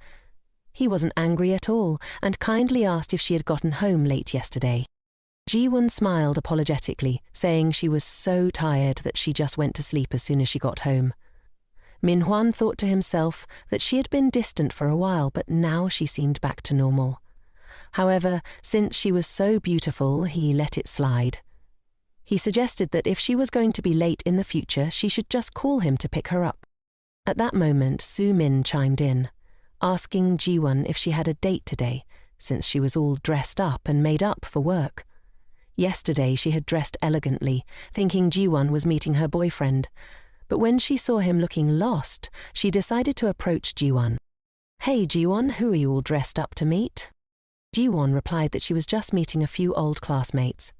He wasn't angry at all, and kindly asked if she had gotten home late yesterday. Jiwan smiled apologetically, saying she was so tired that she just went to sleep as soon as she got home. Min-hwan thought to himself that she had been distant for a while, but now she seemed back to normal. However, since she was so beautiful, he let it slide. He suggested that if she was going to be late in the future, she should just call him to pick her up. At that moment, Su-min chimed in, asking Jiwan if she had a date today, since she was all dressed up and made up for work. Yesterday she had dressed elegantly, thinking Jiwan was meeting her boyfriend, but when she saw him looking lost, she decided to approach Jiwan. "Hey Jiwan, who are you all dressed up to meet?" Jiwan replied that she was just meeting a few old classmates.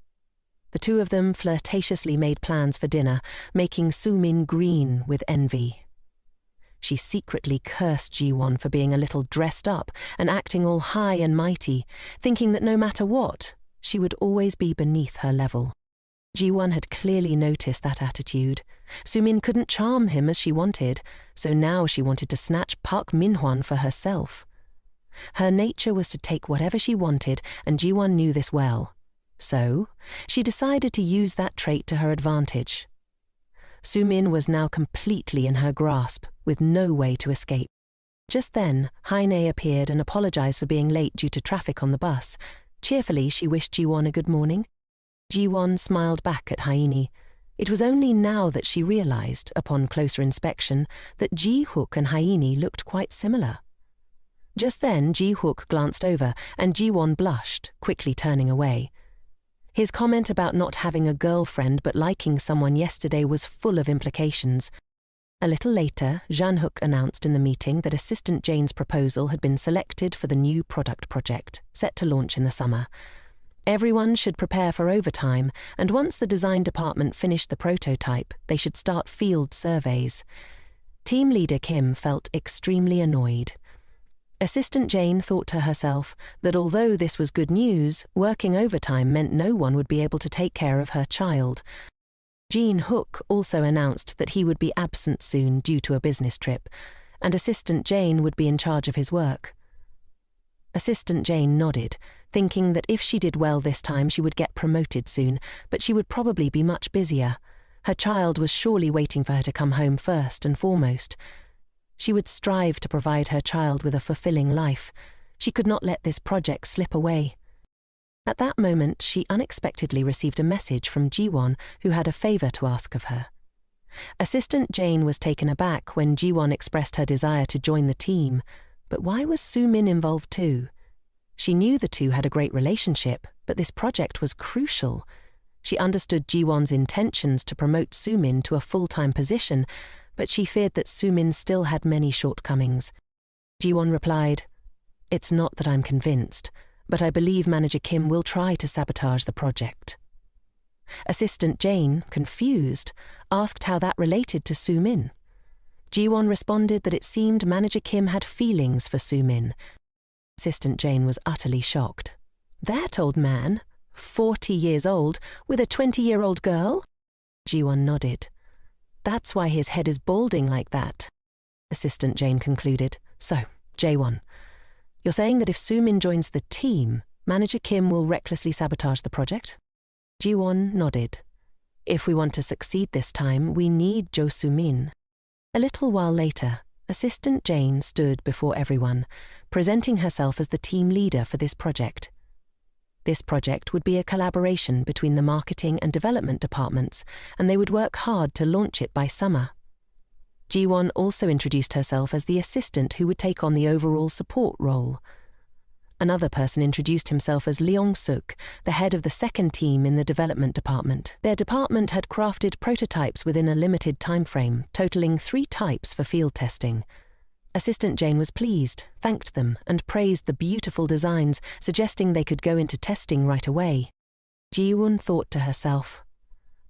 The two of them flirtatiously made plans for dinner, making Su-min green with envy. She secretly cursed Jiwan for being a little dressed up and acting all high and mighty, thinking that no matter what, she would always be beneath her level. Jiwan had clearly noticed that attitude. Su-min couldn't charm him as she wanted, so now she wanted to snatch Park Min-hwan for herself. Her nature was to take whatever she wanted, and Jiwan knew this well. So, she decided to use that trait to her advantage. Su-min was now completely in her grasp, with no way to escape. Just then, Haine appeared and apologized for being late due to traffic on the bus. Cheerfully, she wished Jiwan a good morning. Jiwan smiled back at Hyeini. It was only now that she realized, upon closer inspection, that Ji-hook and Hyeini looked quite similar. Just then, Ji-hook glanced over, and Jiwan blushed, quickly turning away. His comment about not having a girlfriend but liking someone yesterday was full of implications. A little later, Jean-hook announced in the meeting that Assistant Jane's proposal had been selected for the new product project, set to launch in the summer. Everyone should prepare for overtime, and once the design department finished the prototype, they should start field surveys. Team leader Kim felt extremely annoyed. Assistant Jane thought to herself that although this was good news, working overtime meant no one would be able to take care of her child. Jean-hook also announced that he would be absent soon due to a business trip, and Assistant Jane would be in charge of his work. Assistant Jane nodded, thinking that if she did well this time she would get promoted soon, but she would probably be much busier. Her child was surely waiting for her to come home first and foremost. She would strive to provide her child with a fulfilling life. She could not let this project slip away. At that moment, she unexpectedly received a message from Jiwan, who had a favor to ask of her. Assistant Jane was taken aback when Jiwan expressed her desire to join the team, but why was Soo-min involved too? She knew the two had a great relationship, but this project was crucial. She understood Jiwan's intentions to promote Soo-min to a full-time position, but she feared that Soo-min still had many shortcomings. Jiwan replied, "It's not that I'm convinced, but I believe Manager Kim will try to sabotage the project." Assistant Jane, confused, asked how that related to Soo-min. Jiwan responded that it seemed Manager Kim had feelings for Soo-min. Assistant Jane was utterly shocked. That old man, 40 years old, with a 20-year-old girl? Jiwan nodded. That's why his head is balding like that, Assistant Jane concluded. So, Jaewon, you're saying that if Soo-min joins the team, Manager Kim will recklessly sabotage the project? Jiwon nodded. If we want to succeed this time, we need Jo Soo-min. A little while later, Assistant Jane stood before everyone, presenting herself as the team leader for this project. This project would be a collaboration between the marketing and development departments, and they would work hard to launch it by summer. Jiwon also introduced herself as the assistant who would take on the overall support role. Another person introduced himself as Leong-suk, the head of the second team in the development department. Their department had crafted prototypes within a limited time frame, totaling 3 types for field testing. Assistant Jane was pleased, thanked them, and praised the beautiful designs, suggesting they could go into testing right away. Jiwon thought to herself,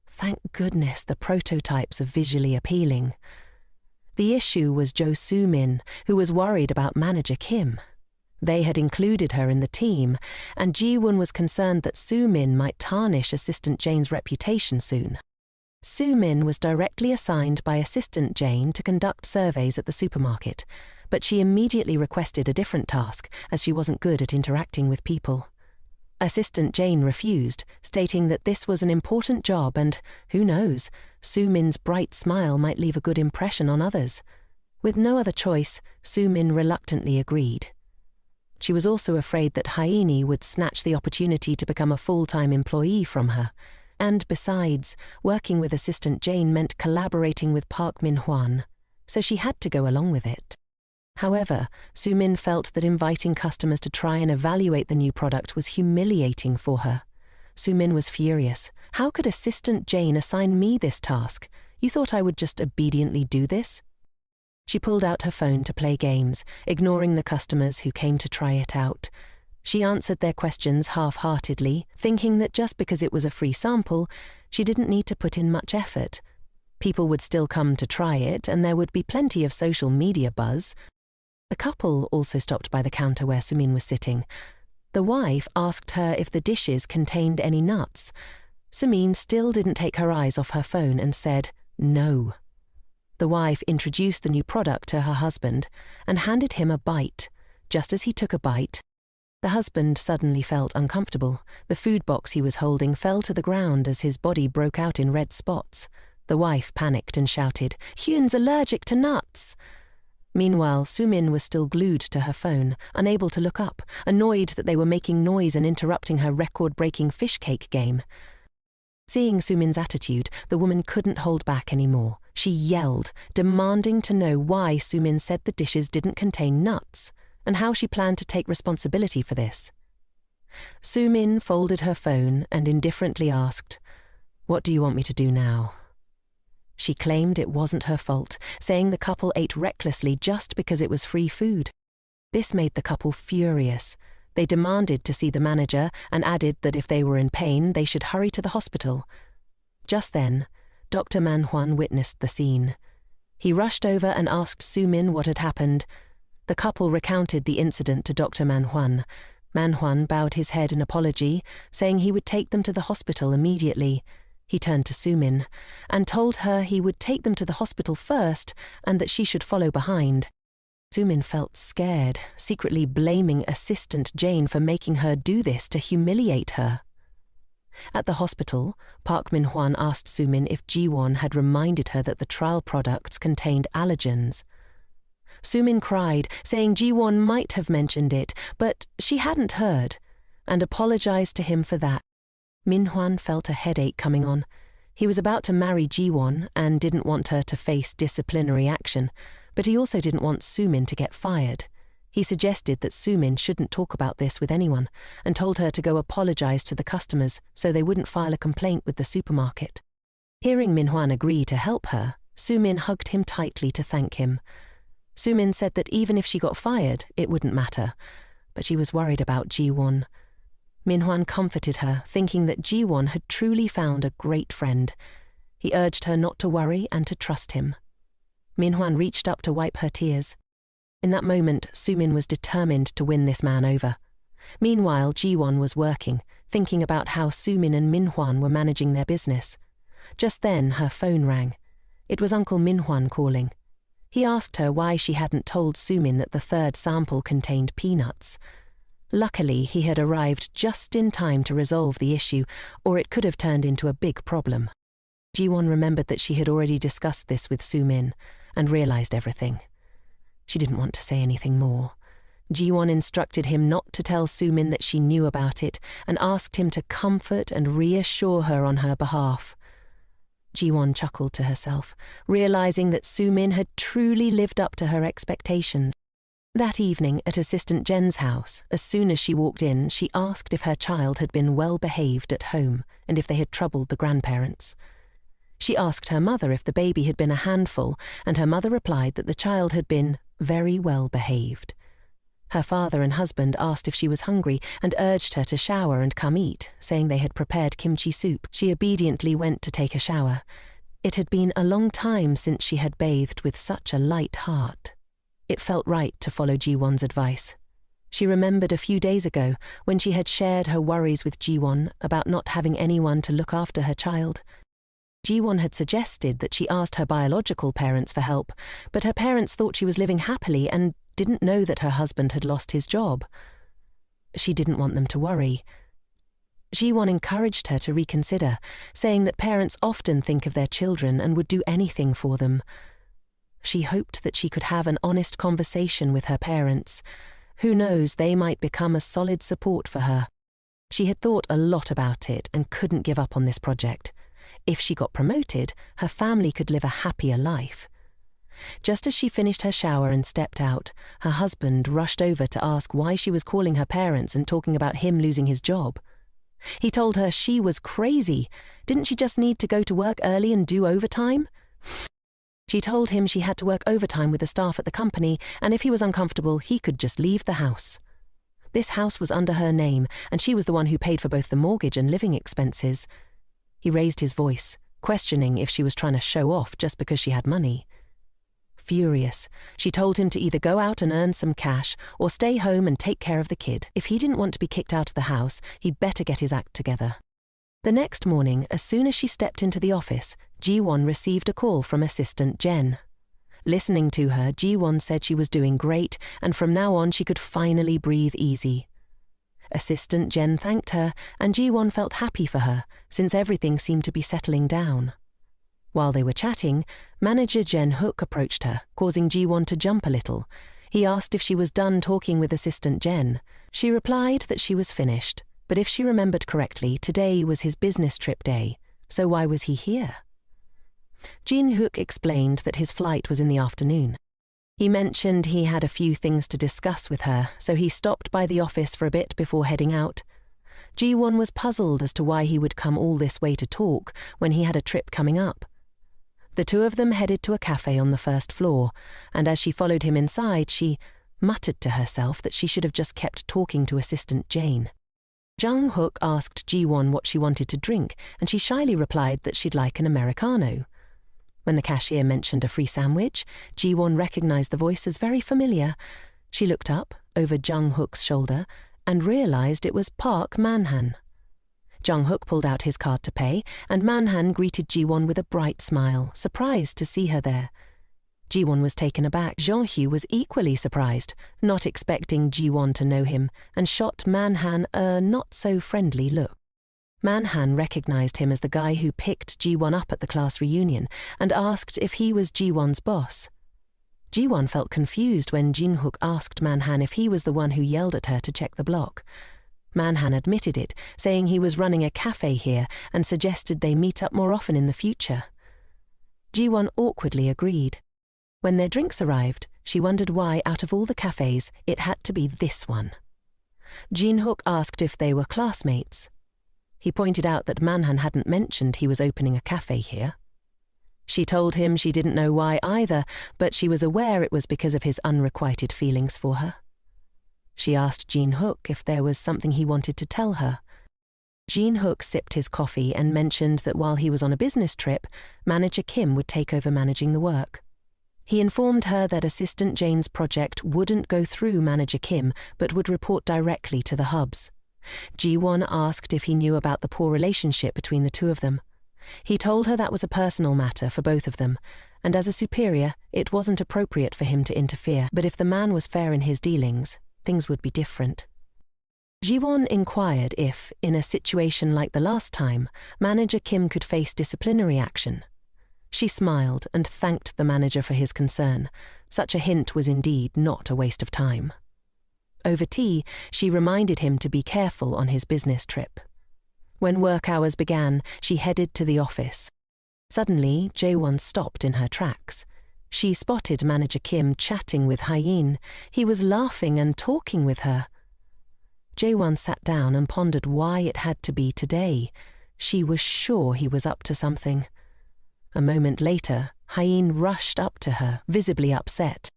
"Thank goodness the prototypes are visually appealing." The issue was Jo Soo-min, who was worried about Manager Kim. They had included her in the team, and Jiwon was concerned that Soo-min might tarnish Assistant Jane's reputation soon. Soo-min was directly assigned by Assistant Jane to conduct surveys at the supermarket, but she immediately requested a different task as she wasn't good at interacting with people. Assistant Jane refused, stating that this was an important job and, who knows, Soo-min's bright smile might leave a good impression on others. With no other choice, Soo-min reluctantly agreed. She was also afraid that Hyeni would snatch the opportunity to become a full-time employee from her. And besides, working with Assistant Jane meant collaborating with Park Min-hwan, so she had to go along with it. However, Soo-min felt that inviting customers to try and evaluate the new product was humiliating for her. Soo-min was furious. "How could Assistant Jane assign me this task? You thought I would just obediently do this?" She pulled out her phone to play games, ignoring the customers who came to try it out. She answered their questions half-heartedly, thinking that just because it was a free sample, she didn't need to put in much effort. People would still come to try it, and there would be plenty of social media buzz. A couple also stopped by the counter where Soo-min was sitting. The wife asked her if the dishes contained any nuts. Soo-min still didn't take her eyes off her phone and said, "No." The wife introduced the new product to her husband and handed him a bite. Just as he took a bite, the husband suddenly felt uncomfortable. The food box he was holding fell to the ground as his body broke out in red spots. The wife panicked and shouted, "Hyun's allergic to nuts!" Meanwhile, Soo-min was still glued to her phone, unable to look up, annoyed that they were making noise and interrupting her record-breaking fish cake game. Seeing Soo-min's attitude, the woman couldn't hold back anymore. She yelled, demanding to know why Soo-min said the dishes didn't contain nuts, and how she planned to take responsibility for this. Soo-min folded her phone and indifferently asked, "What do you want me to do now?" She claimed it wasn't her fault, saying the couple ate recklessly just because it was free food. This made the couple furious. They demanded to see the manager and added that if they were in pain, they should hurry to the hospital. Just then, Dr. Manhwan witnessed the scene. He rushed over and asked Soo-min what had happened. The couple recounted the incident to Dr. Manhwan. Manhwan bowed his head in apology, saying he would take them to the hospital immediately. He turned to Soo-min and told her he would take them to the hospital first and that she should follow behind. Sumin felt scared, secretly blaming Assistant Jane for making her do this to humiliate her. At the hospital, Park Min-hwan asked Sumin if Jiwan had reminded her that the trial products contained allergens. Sumin cried, saying Jiwan might have mentioned it, but she hadn't heard, and apologized to him for that. Min-hwan felt a headache coming on. He was about to marry Jiwan and didn't want her to face disciplinary action, but he also didn't want Sumin to get fired. He suggested that Sumin shouldn't talk about this with anyone and told her to go apologize to the customers so they wouldn't file a complaint with the supermarket. Hearing Min-hwan agree to help her, Sumin hugged him tightly to thank him. Sumin said that even if she got fired, it wouldn't matter, but she was worried about Jiwon. Min-hwan comforted her, thinking that Jiwon had truly found a great friend. He urged her not to worry and to trust him. Min-hwan reached up to wipe her tears. In that moment, Sumin was determined to win this man over. Meanwhile, Jiwon was working, thinking about how Sumin and Min-hwan were managing their business. Just then, her phone rang. It was Uncle Min-hwan calling. He asked her why she hadn't told Sumin that the third sample contained peanuts. Luckily, he had arrived just in time to resolve the issue, or it could have turned into a big problem. Jiwon remembered that she had already discussed this with Sumin, and realized everything. She didn't want to say anything more. Jiwon instructed him not to tell Sumin that she knew about it, and asked him to comfort and reassure her on her behalf. Jiwon chuckled to herself, realizing that Sumin had truly lived up to her expectations. That evening, at Assistant Jen's house, as soon as she walked in, she asked if her child had been well behaved at home and if they had troubled the grandparents. She asked her mother if the baby had been a handful, and her mother replied that the child had been very well behaved. Her father and husband asked if she was hungry and urged her to shower and come eat, saying they had prepared kimchi soup. She obediently went to take a shower. It had been a long time since she had bathed with such a light heart. It felt right to follow Jiwon's advice. She remembered a few days ago when she had shared her worries with Jiwon about not having anyone to look after her child. Jiwon had suggested that she asked her biological parents for help, but her parents thought she was living happily and didn't know that her husband had lost his job. She didn't want them to worry. Jiwon encouraged her to reconsider, saying that parents often think of their children and would do anything for them. She hoped that she could have an honest conversation with her parents. Who knows, they might become a solid support for her. She had thought a lot about it and couldn't give up on this project. If she got promoted, her family could live a happier life. Just as she finished her shower and stepped out, her husband rushed over to ask why she was calling her parents and talking about him losing his job. He told her she was crazy. Didn't she just need to go to work early and do overtime? She told him she had to work overtime with the staff at the company, and if he was uncomfortable, he could just leave the house. This house was under her name, and she was the one who paid for both the mortgage and living expenses. He raised his voice, questioning if she was trying to show off just because she had money. Furious, she told him to either go out and earn some cash or stay home and take care of the kid. If he didn't want to be kicked out of the house, he'd better get his act together. The next morning, as soon as she stepped into the office, Jiwon received a call from Assistant Jen. Listening to her, Jiwon said she was doing great, and from now on she could finally breathe easy. Assistant Jen thanked her, and Jiwon felt happy for her, since everything seemed to be settling down. While they were chatting, Manager Jen Hook approached her, causing Jiwon to jump a little. He asked if she was done talking with Assistant Jen. She replied that she was finished, but if she remembered correctly, today was his business trip day, so why was he here? Jin Hook explained that his flight was in the afternoon. He mentioned he had a few things to discuss with her, so he stopped by the office for a bit before heading out. Jiwon was puzzled as to why he would come all this way to talk when he had a trip coming up. The two of them headed to a cafe on the first floor, and as she followed him inside, she muttered to herself that she should have just kept talking to Assistant Jane. Jung Hook asked Jiwon what she wanted to drink, and she shyly replied that she'd like an Americano. When the cashier mentioned a free sandwich, Jiwon recognized the voice as very familiar. She looked up, over Jung Hook's shoulder, and realized it was Park Manhan. Jung Hook pulled out his card to pay, and Manhan greeted Jiwon with a bright smile, surprised to see her there. Jiwan was taken aback. Jeonhyu was equally surprised, not expecting Jiwan to know him, and shot Manhan a not-so-friendly look. Manhan recognized him as the guy who picked Jiwan up at the class reunion and asked if he was Jiwan's boss. Jiwan felt confused when Jinhook asked Manhan if he was the one who yelled at her to check the block. Manhan admitted it, saying he was running a cafe here and suggested they meet up more often in the future. Jiwan awkwardly agreed. When their drinks arrived, she wondered why, out of all the cafes, it had to be this one. Jinhook asked if they were classmates. He pointed out that Manhan hadn't mentioned he was opening a cafe here. She told him she didn't know why either, but she was aware it was because of his unrequited feelings for her. She asked Jinhook if there was something he wanted to tell her. Jinhook sipped his coffee and mentioned that while he was on a business trip, Manager Kim would take over managing the work. He informed her that Assistant Jane's project wouldn't go through Manager Kim, but would report directly to the hubs. Jiwan asked if he knew about the poor relationship between the two of them. He told her that was a personal matter for both of them, and as a superior, it wasn't appropriate for him to interfere, but if the man was fair in his dealings, things would be different. Jiwan inquired if, in a situation like the last time, Manager Kim could face disciplinary action. She smiled and thanked the manager for his concern. Such a hint was indeed not a waste of time. Over tea, she reminded him to be careful on his business trip. When work hours began, she headed to the office. Suddenly, Jaewon stopped in her tracks. She spotted Manager Kim chatting with Hyein. He was laughing and talking with her. Jaewon sat down and pondered why it had to be today. She was sure he was up to something. A moment later, Hyein rushed up to her, visibly upset.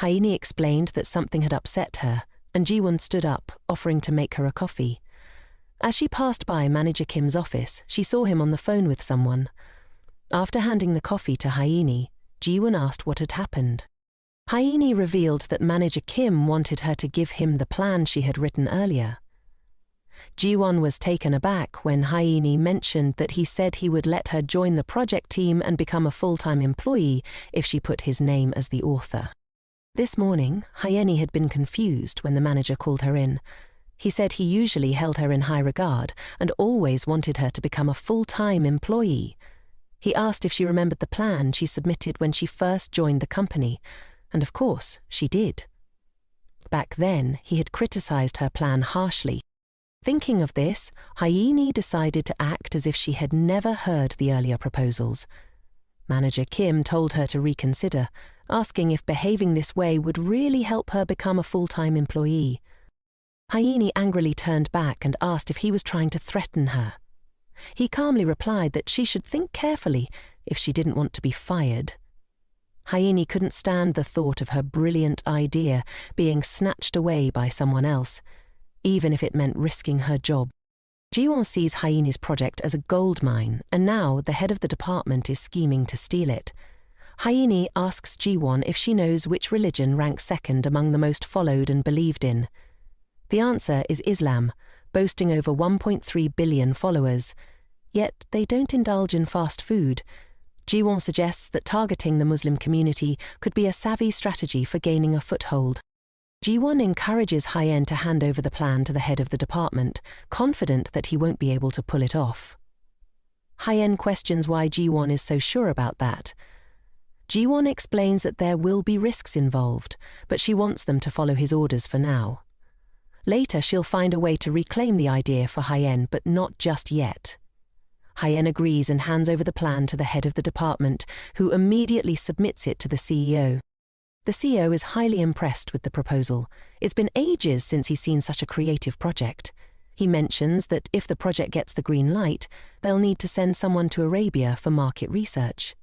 Hyein explained that something had upset her, and Jiwan stood up, offering to make her a coffee. As she passed by Manager Kim's office, she saw him on the phone with someone. After handing the coffee to Hyein, Jiwan asked what had happened. Hyein revealed that Manager Kim wanted her to give him the plan she had written earlier. Jiwan was taken aback when Hyein mentioned that he said he would let her join the project team and become a full-time employee if she put his name as the author. This morning, Hyein had been confused when the manager called her in. He said he usually held her in high regard and always wanted her to become a full-time employee. He asked if she remembered the plan she submitted when she first joined the company, and of course, she did. Back then, he had criticized her plan harshly. Thinking of this, Hyein decided to act as if she had never heard the earlier proposals. Manager Kim told her to reconsider, asking if behaving this way would really help her become a full-time employee. Hyein angrily turned back and asked if he was trying to threaten her. He calmly replied that she should think carefully if she didn't want to be fired. Hyein couldn't stand the thought of her brilliant idea being snatched away by someone else, even if it meant risking her job. Jiwan sees Hyein's project as a gold mine, and now the head of the department is scheming to steal it. Hyein asks Jiwan if she knows which religion ranks second among the most followed and believed in. The answer is Islam, boasting over 1.3 billion followers. Yet they don't indulge in fast food. Jiwan suggests that targeting the Muslim community could be a savvy strategy for gaining a foothold. Jiwan encourages Hyein to hand over the plan to the head of the department, confident that he won't be able to pull it off. Hyein questions why Jiwan is so sure about that. Jiwan explains that there will be risks involved, but she wants them to follow his orders for now. Later, she'll find a way to reclaim the idea for Hyein, but not just yet. Hyein agrees and hands over the plan to the head of the department, who immediately submits it to the CEO. The CEO is highly impressed with the proposal. It's been ages since he's seen such a creative project. He mentions that if the project gets the green light, they'll need to send someone to Arabia for market research.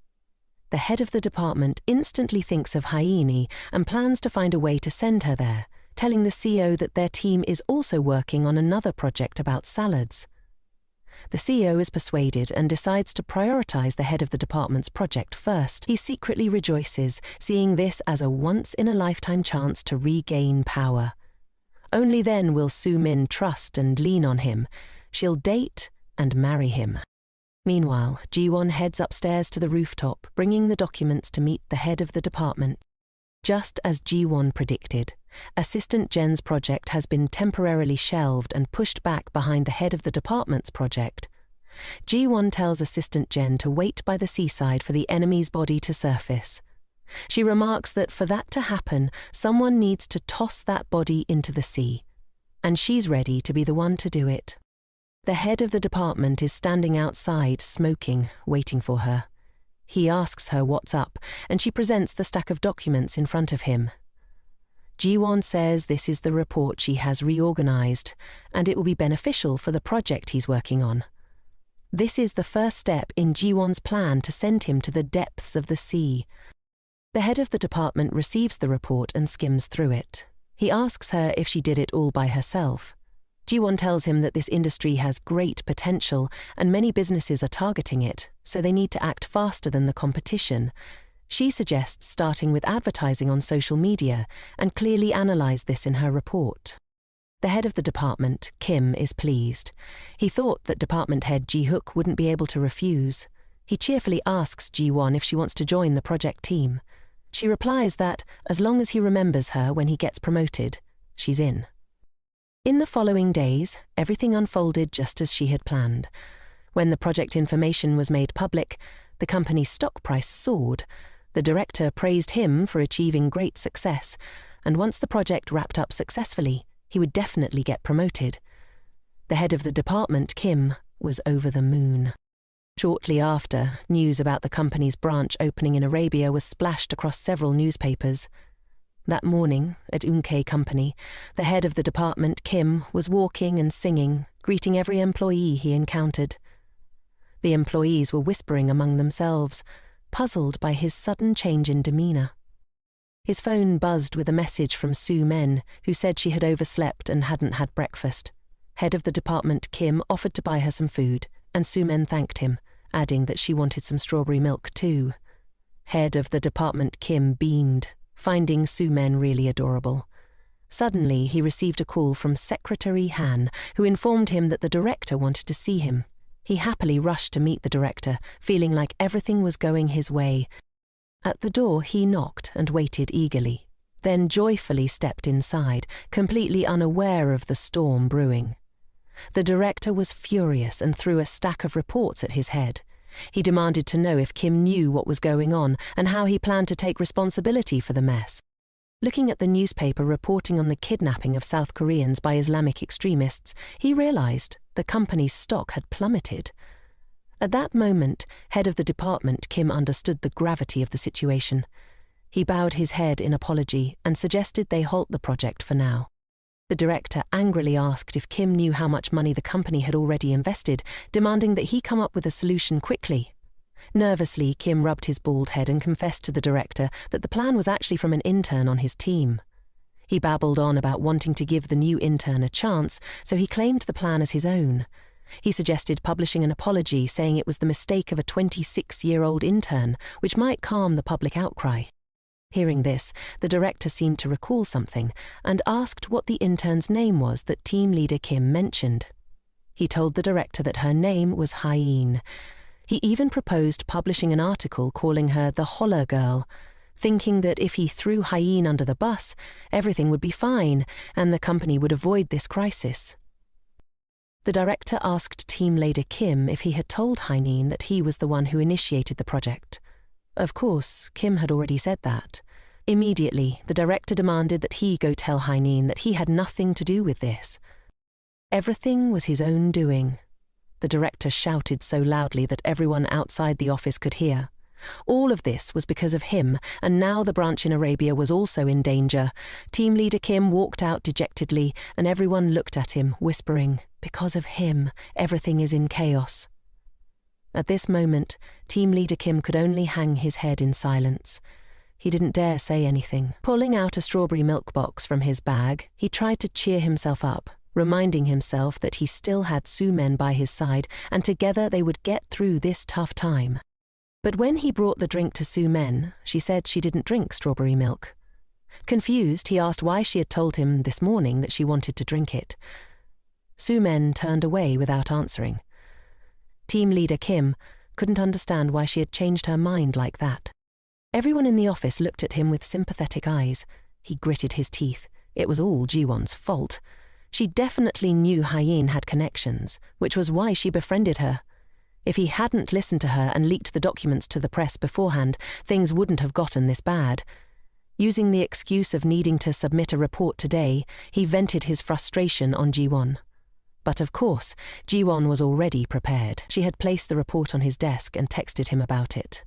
The head of the department instantly thinks of Hyein and plans to find a way to send her there, telling the CEO that their team is also working on another project about salads. The CEO is persuaded and decides to prioritize the head of the department's project first. He secretly rejoices, seeing this as a once-in-a-lifetime chance to regain power. Only then will Soo-min trust and lean on him. She'll date and marry him. Meanwhile, Jiwan heads upstairs to the rooftop, bringing the documents to meet the head of the department. Just as Jiwan predicted, Assistant Jen's project has been temporarily shelved and pushed back behind the head of the department's project. Jiwan tells Assistant Jen to wait by the seaside for the enemy's body to surface. She remarks that for that to happen, someone needs to toss that body into the sea, and she's ready to be the one to do it. The head of the department is standing outside, smoking, waiting for her. He asks her what's up, and she presents the stack of documents in front of him. Jiwan says this is the report she has reorganized, and it will be beneficial for the project he's working on. This is the first step in Jiwan's plan to send him to the depths of the sea. The head of the department receives the report and skims through it. He asks her if she did it all by herself. Jiwan tells him that this industry has great potential and many businesses are targeting it, so they need to act faster than the competition. She suggests starting with advertising on social media and clearly analyze this in her report. The head of the department, Kim, is pleased. He thought that department head Ji-hook wouldn't be able to refuse. He cheerfully asks Ji-won if she wants to join the project team. She replies that, as long as he remembers her when he gets promoted, she's in. In the following days, everything unfolded just as she had planned. When the project information was made public, the company's stock price soared. The director praised him for achieving great success, and once the project wrapped up successfully, he would definitely get promoted. The head of the department, Kim, was over the moon. Shortly after, news about the company's branch opening in Arabia was splashed across several newspapers. That morning, at Unkei Company, the head of the department, Kim, was walking and singing, greeting every employee he encountered. The employees were whispering among themselves, puzzled by his sudden change in demeanor. His phone buzzed with a message from Sue Men, who said she had overslept and hadn't had breakfast. Head of the department, Kim, offered to buy her some food, and Sue Men thanked him, adding that she wanted some strawberry milk too. Head of the department, Kim, beamed, finding Sue Men really adorable. Suddenly, he received a call from Secretary Han, who informed him that the director wanted to see him. He happily rushed to meet the director, feeling like everything was going his way. At the door, he knocked and waited eagerly, then joyfully stepped inside, completely unaware of the storm brewing. The director was furious and threw a stack of reports at his head. He demanded to know if Kim knew what was going on and how he planned to take responsibility for the mess. Looking at the newspaper reporting on the kidnapping of South Koreans by Islamic extremists, he realized the company's stock had plummeted. At that moment, head of the department, Kim, understood the gravity of the situation. He bowed his head in apology and suggested they halt the project for now. The director angrily asked if Kim knew how much money the company had already invested, demanding that he come up with a solution quickly. Nervously, Kim rubbed his bald head and confessed to the director that the plan was actually from an intern on his team. He babbled on about wanting to give the new intern a chance, so he claimed the plan as his own. He suggested publishing an apology saying it was the mistake of a 26-year-old intern, which might calm the public outcry. Hearing this, the director seemed to recall something and asked what the intern's name was that team leader Kim mentioned. He told the director that her name was Hyene. He even proposed publishing an article calling her the Holler Girl, thinking that if he threw Hyene under the bus, everything would be fine and the company would avoid this crisis. The director asked team leader Kim if he had told Hyene that he was the one who initiated the project. Of course, Kim had already said that. Immediately, the director demanded that he go tell Hyene that he had nothing to do with this. Everything was his own doing. The director shouted so loudly that everyone outside the office could hear. All of this was because of him, and now the branch in Arabia was also in danger. Team leader Kim walked out dejectedly, and everyone looked at him, whispering, "Because of him, everything is in chaos." At this moment, team leader Kim could only hang his head in silence. He didn't dare say anything. Pulling out a strawberry milk box from his bag, he tried to cheer himself up, reminding himself that he still had Sue Men by his side and together they would get through this tough time. But when he brought the drink to Sue Men, she said she didn't drink strawberry milk. Confused, he asked why she had told him this morning that she wanted to drink it. Sue Men turned away without answering. Team leader Kim couldn't understand why she had changed her mind like that. Everyone in the office looked at him with sympathetic eyes. He gritted his teeth. It was all Jiwan's fault. She definitely knew Hyein had connections, which was why she befriended her. If he hadn't listened to her and leaked the documents to the press beforehand, things wouldn't have gotten this bad. Using the excuse of needing to submit a report today, he vented his frustration on Jiwan. But of course, Jiwan was already prepared. She had placed the report on his desk and texted him about it.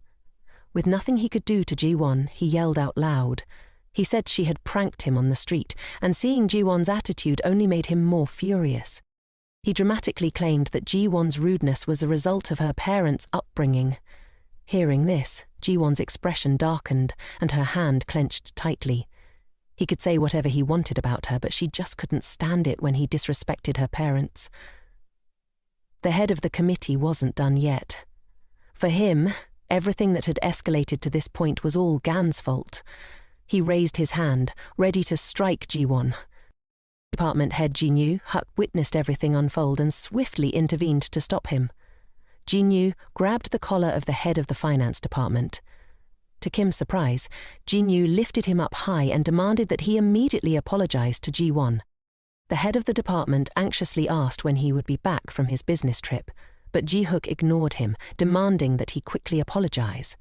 With nothing he could do to Jiwan, he yelled out loud. He said she had pranked him on the street, and seeing Jiwan's attitude only made him more furious. He dramatically claimed that Jiwan's rudeness was a result of her parents' upbringing. Hearing this, Jiwan's expression darkened and her hand clenched tightly. He could say whatever he wanted about her, but she just couldn't stand it when he disrespected her parents. The head of the committee wasn't done yet. For him, everything that had escalated to this point was all Gan's fault. He raised his hand, ready to strike Jiwan. Department head Jinyu Huk witnessed everything unfold and swiftly intervened to stop him. Jinyu grabbed the collar of the head of the finance department. To Kim's surprise, Jinyu lifted him up high and demanded that he immediately apologize to Jiwan. The head of the department anxiously asked when he would be back from his business trip, but Ji-hook ignored him, demanding that he quickly apologize.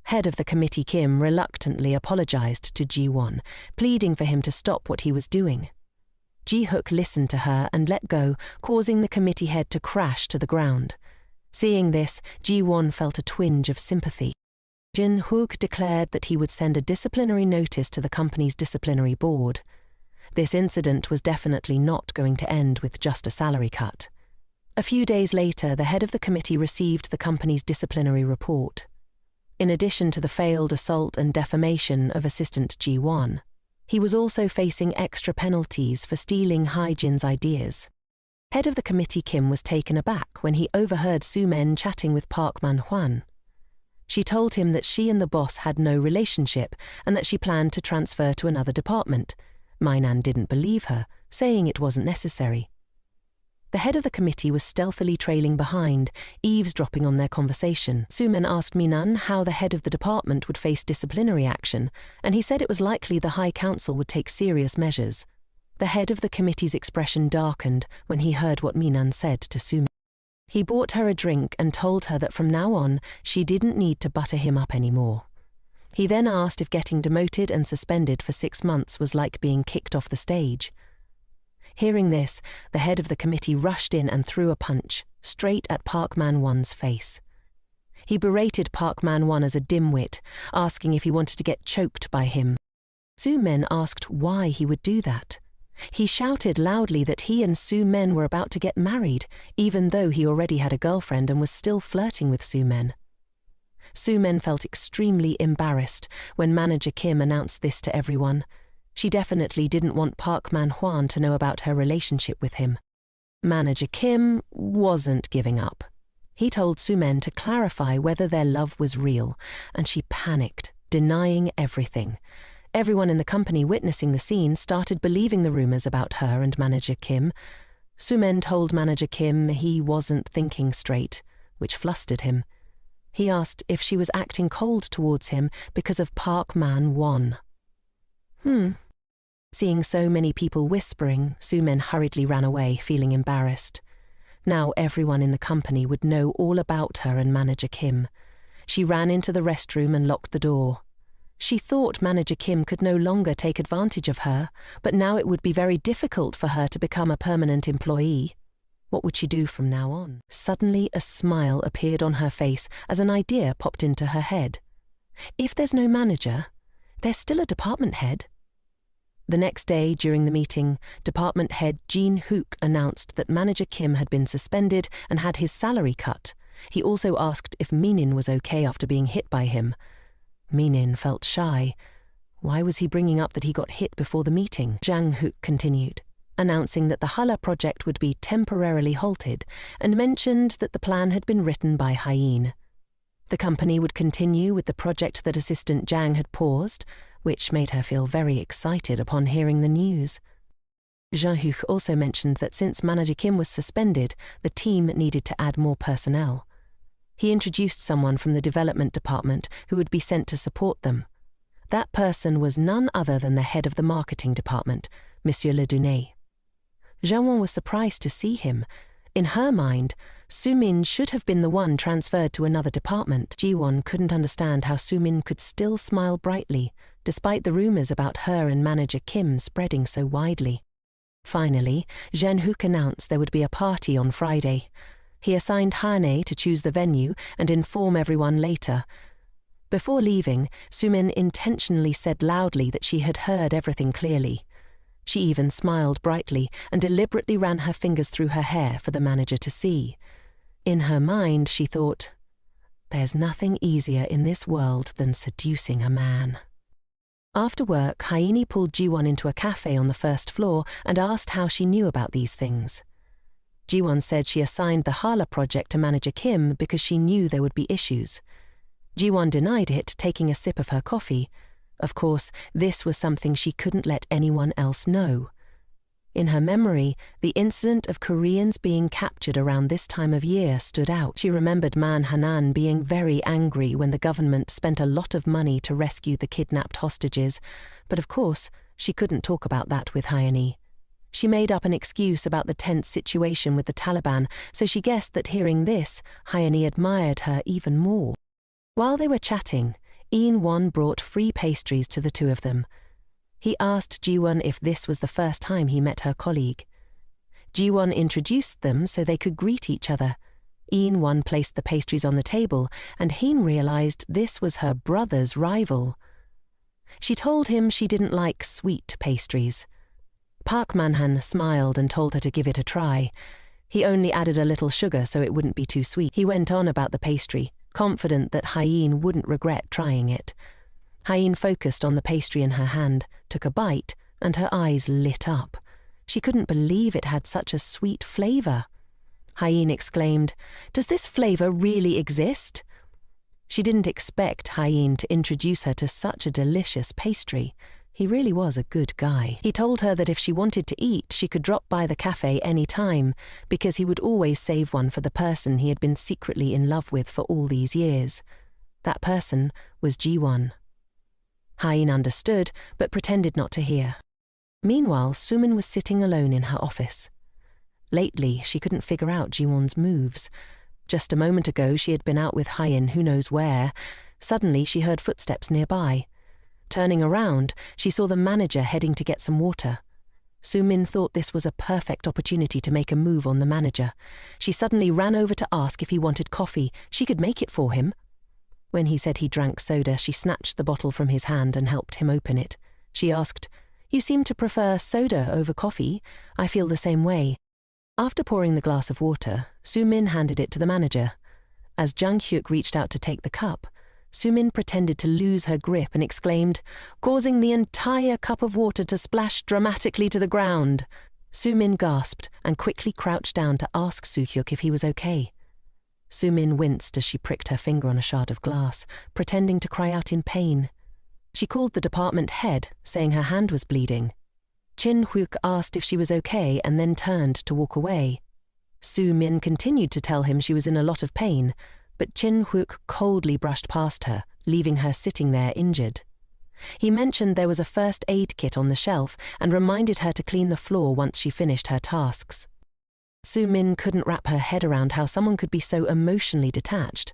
Head of the committee Kim reluctantly apologized to Jiwan, pleading for him to stop what he was doing. Ji-hook listened to her and let go, causing the committee head to crash to the ground. Seeing this, Jiwan felt a twinge of sympathy. Jin-hook declared that he would send a disciplinary notice to the company's disciplinary board. This incident was definitely not going to end with just a salary cut. A few days later, the head of the committee received the company's disciplinary report. In addition to the failed assault and defamation of assistant Jiwan, he was also facing extra penalties for stealing Haijin's ideas. Head of the committee Kim was taken aback when he overheard Su-men chatting with Park Man-hwan. She told him that she and the boss had no relationship and that she planned to transfer to another department. Mainan didn't believe her, saying it wasn't necessary. The head of the committee was stealthily trailing behind, eavesdropping on their conversation. Su-men asked Minan how the head of the department would face disciplinary action, and he said it was likely the High Council would take serious measures. The head of the committee's expression darkened when he heard what Minan said to Su-men. He bought her a drink and told her that from now on, she didn't need to butter him up anymore. He then asked if getting demoted and suspended for 6 months was like being kicked off the stage. Hearing this, the head of the committee rushed in and threw a punch, straight at Park Man-won's face. He berated Park Man-won as a dimwit, asking if he wanted to get choked by him. Su-men asked why he would do that. He shouted loudly that he and Su-men were about to get married, even though he already had a girlfriend and was still flirting with Su-men. Su-men felt extremely embarrassed when manager Kim announced this to everyone. She definitely didn't want Park Man-hwan to know about her relationship with him. Manager Kim wasn't giving up. He told Su-men to clarify whether their love was real, and she panicked, denying everything. Everyone in the company witnessing the scene started believing the rumors about her and manager Kim. Su-men told manager Kim he wasn't thinking straight, which flustered him. He asked if she was acting cold towards him because of Park Man-won. Seeing so many people whispering, Su-men hurriedly ran away, feeling embarrassed. Now everyone in the company would know all about her and manager Kim. She ran into the restroom and locked the door. She thought manager Kim could no longer take advantage of her, but now it would be very difficult for her to become a permanent employee. What would she do from now on? Suddenly a smile appeared on her face as an idea popped into her head. If there's no manager, there's still a department head. The next day, during the meeting, department head Jin-hook announced that manager Kim had been suspended and had his salary cut. He also asked if Minin was okay after being hit by him. Minin felt shy. Why was he bringing up that he got hit before the meeting? Jang-hook continued, announcing that the Hala project would be temporarily halted, and mentioned that the plan had been written by Hyein. The company would continue with the project that assistant Jang had paused, which made her feel very excited upon hearing the news. Jean-Huc also mentioned that since Manager Kim was suspended, the team needed to add more personnel. He introduced someone from the development department who would be sent to support them. That person was none other than the head of the marketing department, Monsieur Le Dunay. Jiwan was surprised to see him. In her mind, Sumin should have been the one transferred to another department. Jiwan couldn't understand how Sumin could still smile brightly, despite the rumors about her and Manager Kim spreading so widely. Finally, Jean-Huc announced there would be a party on Friday. He assigned Hane to choose the venue and inform everyone later. Before leaving, Sumin intentionally said loudly that she had heard everything clearly. She even smiled brightly and deliberately ran her fingers through her hair for the manager to see. In her mind, she thought, "There's nothing easier in this world than seducing a man." After work, Haini pulled Jiwan into a cafe on the first floor and asked how she knew about these things. Jiwan said she assigned the Hala project to Manager Kim because she knew there would be issues. Jiwan denied it, taking a sip of her coffee. Of course, this was something she couldn't let anyone else know. In her memory, the incident of Koreans being captured around this time of year stood out. She remembered Man Hanan being very angry when the government spent a lot of money to rescue the kidnapped hostages, but of course, she couldn't talk about that with Hyani. She made up an excuse about the tense situation with the Taliban, so she guessed that hearing this, Hyani admired her even more. While they were chatting, Won brought free pastries to the two of them. He asked Jiwan if this was the first time he met her colleague. Jiwan introduced them so they could greet each other. Won placed the pastries on the table, and Heen realized this was her brother's rival. She told him she didn't like sweet pastries. Park Manhan smiled and told her to give it a try. He only added a little sugar so it wouldn't be too sweet. He went on about the pastry, confident that Hyeen wouldn't regret trying it. Hyeen focused on the pastry in her hand, took a bite, and her eyes lit up. She couldn't believe it had such a sweet flavor. Hyeen exclaimed, "Does this flavor really exist?" She didn't expect Hyeen to introduce her to such a delicious pastry. He really was a good guy. He told her that if she wanted to eat, she could drop by the cafe any time, because he would always save one for the person he had been secretly in love with for all these years. That person was Jiwan. Hyeen understood, but pretended not to hear. Meanwhile, Sumin was sitting alone in her office. Lately, she couldn't figure out Jiwon's moves. Just a moment ago, she had been out with Hyeen who knows where. Suddenly, she heard footsteps nearby. Turning around, she saw the manager heading to get some water. Sumin thought this was a perfect opportunity to make a move on the manager. She suddenly ran over to ask if he wanted coffee. She could make it for him. When he said he drank soda, she snatched the bottle from his hand and helped him open it. She asked, "You seem to prefer soda over coffee. I feel the same way." After pouring the glass of water, Sumin handed it to the manager. As Jang-hyuk reached out to take the cup, Sumin pretended to lose her grip and exclaimed, causing the entire cup of water to splash dramatically to the ground. Sumin gasped and quickly crouched down to ask Soo-hyuk if he was okay. Sumin winced as she pricked her finger on a shard of glass, pretending to cry out in pain. She called the department head, saying her hand was bleeding. Chin-hyuk asked if she was okay and then turned to walk away. Sumin continued to tell him she was in a lot of pain, but Chin-hyuk coldly brushed past her, leaving her sitting there injured. He mentioned there was a first aid kit on the shelf and reminded her to clean the floor once she finished her tasks. Sumin couldn't wrap her head around how someone could be so emotionally detached.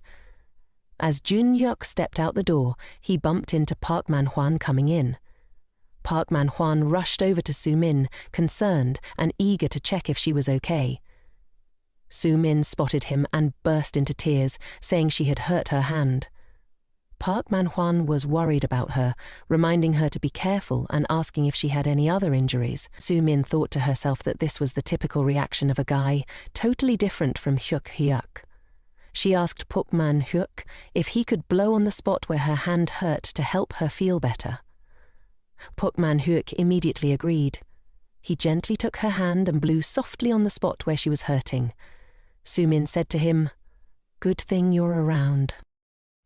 As Jun-hyuk stepped out the door, he bumped into Park Man-hwan coming in. Park Man-hwan rushed over to Sumin, concerned and eager to check if she was okay. Sumin spotted him and burst into tears, saying she had hurt her hand. Park Man-hwan was worried about her, reminding her to be careful and asking if she had any other injuries. Sumin thought to herself that this was the typical reaction of a guy, totally different from Hyuk-hyuk. She asked Park Man-hyuk if he could blow on the spot where her hand hurt to help her feel better. Park Man-hyuk immediately agreed. He gently took her hand and blew softly on the spot where she was hurting. Sumin said to him, "Good thing you're around."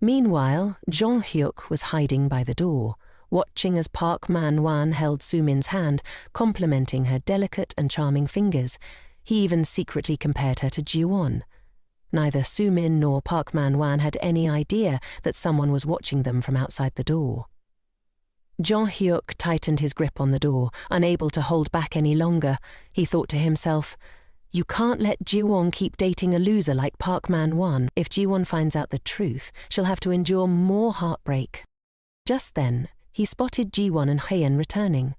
Meanwhile, Jong-hyuk was hiding by the door, watching as Park Man-hwan held Sumin's hand, complimenting her delicate and charming fingers. He even secretly compared her to Jiwan. Neither Sumin nor Park Man-hwan had any idea that someone was watching them from outside the door. Jong-hyuk tightened his grip on the door, unable to hold back any longer. He thought to himself, "You can't let Jiwon keep dating a loser like Park Man-hwan. If Jiwon finds out the truth, she'll have to endure more heartbreak." Just then, he spotted Jiwan and Haeyeon returning.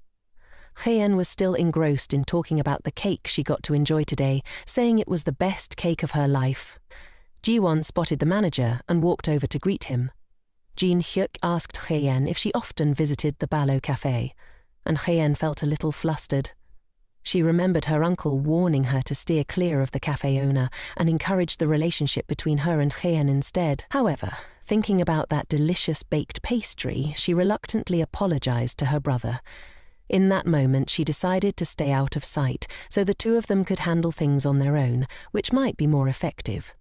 Haeyeon was still engrossed in talking about the cake she got to enjoy today, saying it was the best cake of her life. Jiwan spotted the manager and walked over to greet him. Jin-hyuk asked Haeyeon if she often visited the Balo Cafe, and Haeyeon felt a little flustered. She remembered her uncle warning her to steer clear of the cafe owner and encouraged the relationship between her and Haeyeon instead. However, thinking about that delicious baked pastry, she reluctantly apologized to her brother. In that moment, she decided to stay out of sight so the two of them could handle things on their own, which might be more effective.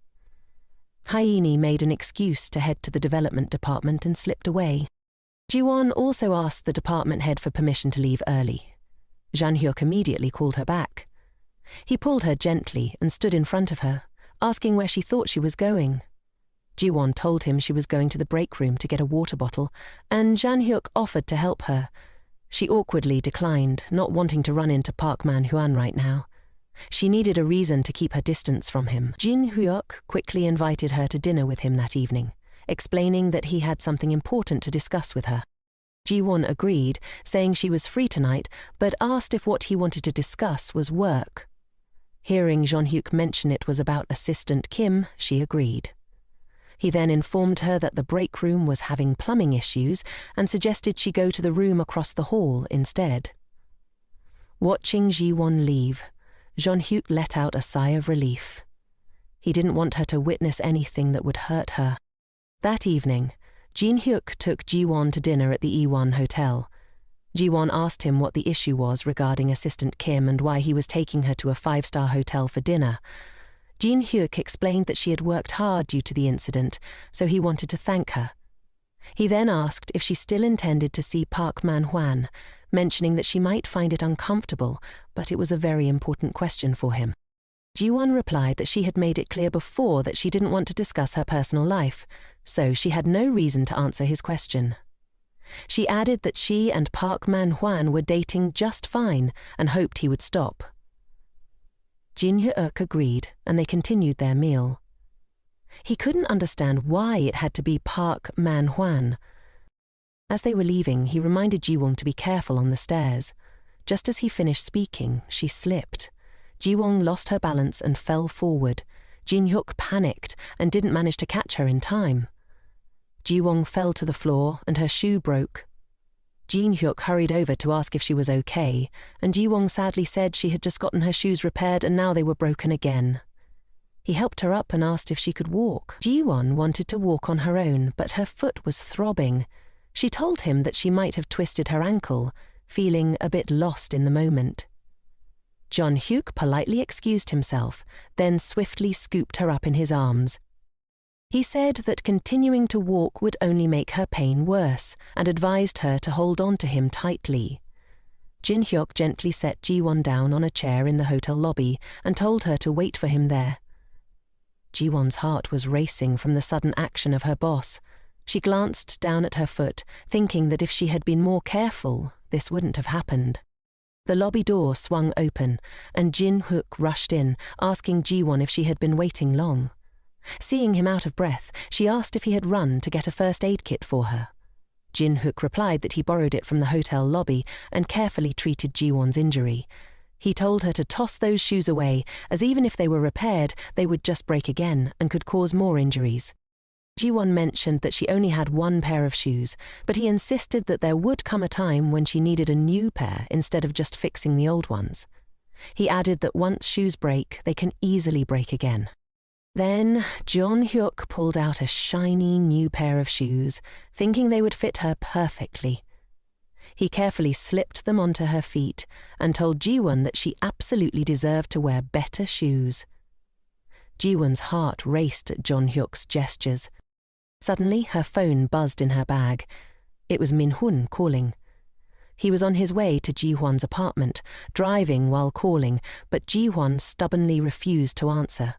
Hyeni made an excuse to head to the development department and slipped away. Jiwan also asked the department head for permission to leave early. Jang-hyuk immediately called her back. He pulled her gently and stood in front of her, asking where she thought she was going. Jiwan told him she was going to the break room to get a water bottle, and Jang-hyuk offered to help her. She awkwardly declined, not wanting to run into Park Man-hwan right now. She needed a reason to keep her distance from him. Jin-hyuk quickly invited her to dinner with him that evening, explaining that he had something important to discuss with her. Jiwon agreed, saying she was free tonight, but asked if what he wanted to discuss was work. Hearing Jong-hyuk mention it was about Assistant Kim, she agreed. He then informed her that the break room was having plumbing issues and suggested she go to the room across the hall instead. Watching Jiwon leave, Jong-hyuk let out a sigh of relief. He didn't want her to witness anything that would hurt her. That evening, Jin-hyuk took Jiwon to dinner at the E1 hotel. Jiwon asked him what the issue was regarding Assistant Kim and why he was taking her to a 5-star hotel for dinner. Jin-hyuk explained that she had worked hard due to the incident, so he wanted to thank her. He then asked if she still intended to see Park Man-hwan, mentioning that she might find it uncomfortable, but it was a very important question for him. Jiwan replied that she had made it clear before that she didn't want to discuss her personal life, so she had no reason to answer his question. She added that she and Park Man-hwan were dating just fine and hoped he would stop. Jin-hyuk agreed, and they continued their meal. He couldn't understand why it had to be Park Man-hwan. As they were leaving, he reminded Jiwon to be careful on the stairs. Just as he finished speaking, she slipped. Jiwon lost her balance and fell forward. Jin-hyuk panicked and didn't manage to catch her in time. Jiwon fell to the floor and her shoe broke. Jin-hyuk hurried over to ask if she was okay, and Jiwon sadly said she had just gotten her shoes repaired and now they were broken again. He helped her up and asked if she could walk. Jiwon wanted to walk on her own, but her foot was throbbing. She told him that she might have twisted her ankle, feeling a bit lost in the moment. Jong-hyuk politely excused himself, then swiftly scooped her up in his arms. He said that continuing to walk would only make her pain worse, and advised her to hold on to him tightly. Jin-hyuk gently set Jiwon down on a chair in the hotel lobby and told her to wait for him there. Jiwon's heart was racing from the sudden action of her boss. She glanced down at her foot, thinking that if she had been more careful, this wouldn't have happened. The lobby door swung open, and Jin-hyuk rushed in, asking Jiwon if she had been waiting long. Seeing him out of breath, she asked if he had run to get a first aid kit for her. Jin-hyuk replied that he borrowed it from the hotel lobby and carefully treated Jiwon's injury. He told her to toss those shoes away, as even if they were repaired, they would just break again and could cause more injuries. Jiwon mentioned that she only had one pair of shoes, but he insisted that there would come a time when she needed a new pair instead of just fixing the old ones. He added that once shoes break, they can easily break again. Then Jong-hyuk pulled out a shiny new pair of shoes, thinking they would fit her perfectly. He carefully slipped them onto her feet and told Jiwan that she absolutely deserved to wear better shoes. Jiwan's heart raced at Jong-hyuk's gestures. Suddenly, her phone buzzed in her bag. It was Min-hun calling. He was on his way to Jiwan's apartment, driving while calling, but Jiwan stubbornly refused to answer.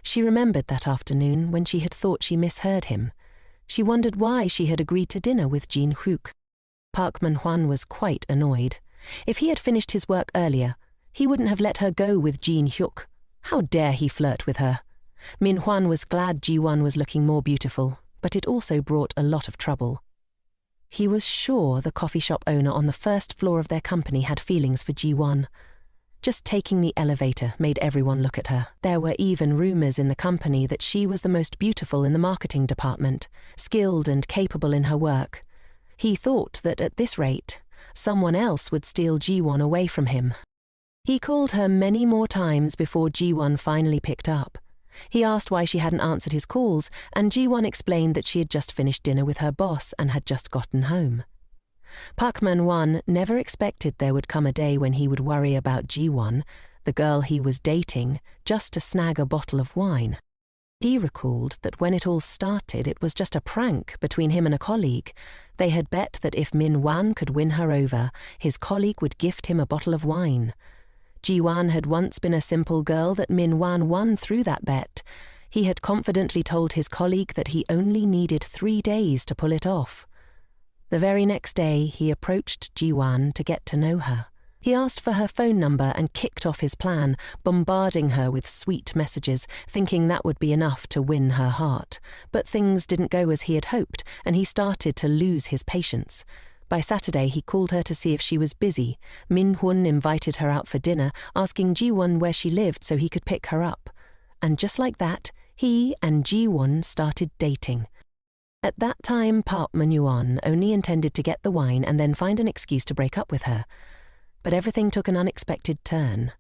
She remembered that afternoon when she had thought she misheard him. She wondered why she had agreed to dinner with Jin Hook. Park Man-hwan was quite annoyed. If he had finished his work earlier, he wouldn't have let her go with Jin Hyuk. How dare he flirt with her? Min-hwan was glad Jiwan was looking more beautiful, but it also brought a lot of trouble. He was sure the coffee shop owner on the first floor of their company had feelings for Jiwan. Just taking the elevator made everyone look at her. There were even rumors in the company that she was the most beautiful in the marketing department, skilled and capable in her work. He thought that at this rate, someone else would steal Jiwan away from him. He called her many more times before Jiwan finally picked up. He asked why she hadn't answered his calls, and Jiwan explained that she had just finished dinner with her boss and had just gotten home. Park Man-hwan never expected there would come a day when he would worry about Jiwan, the girl he was dating, just to snag a bottle of wine. He recalled that when it all started, it was just a prank between him and a colleague. They had bet that if Min-hwan could win her over, his colleague would gift him a bottle of wine. Jiwan had once been a simple girl that Min-hwan won through that bet. He had confidently told his colleague that he only needed 3 days to pull it off. The very next day, he approached Jiwan to get to know her. He asked for her phone number and kicked off his plan, bombarding her with sweet messages, thinking that would be enough to win her heart. But things didn't go as he had hoped, and he started to lose his patience. By Saturday, he called her to see if she was busy. Min-hun invited her out for dinner, asking Jiwan where she lived so he could pick her up. And just like that, he and Jiwan started dating. At that time, Park Man-hwan only intended to get the wine and then find an excuse to break up with her. But everything took an unexpected turn.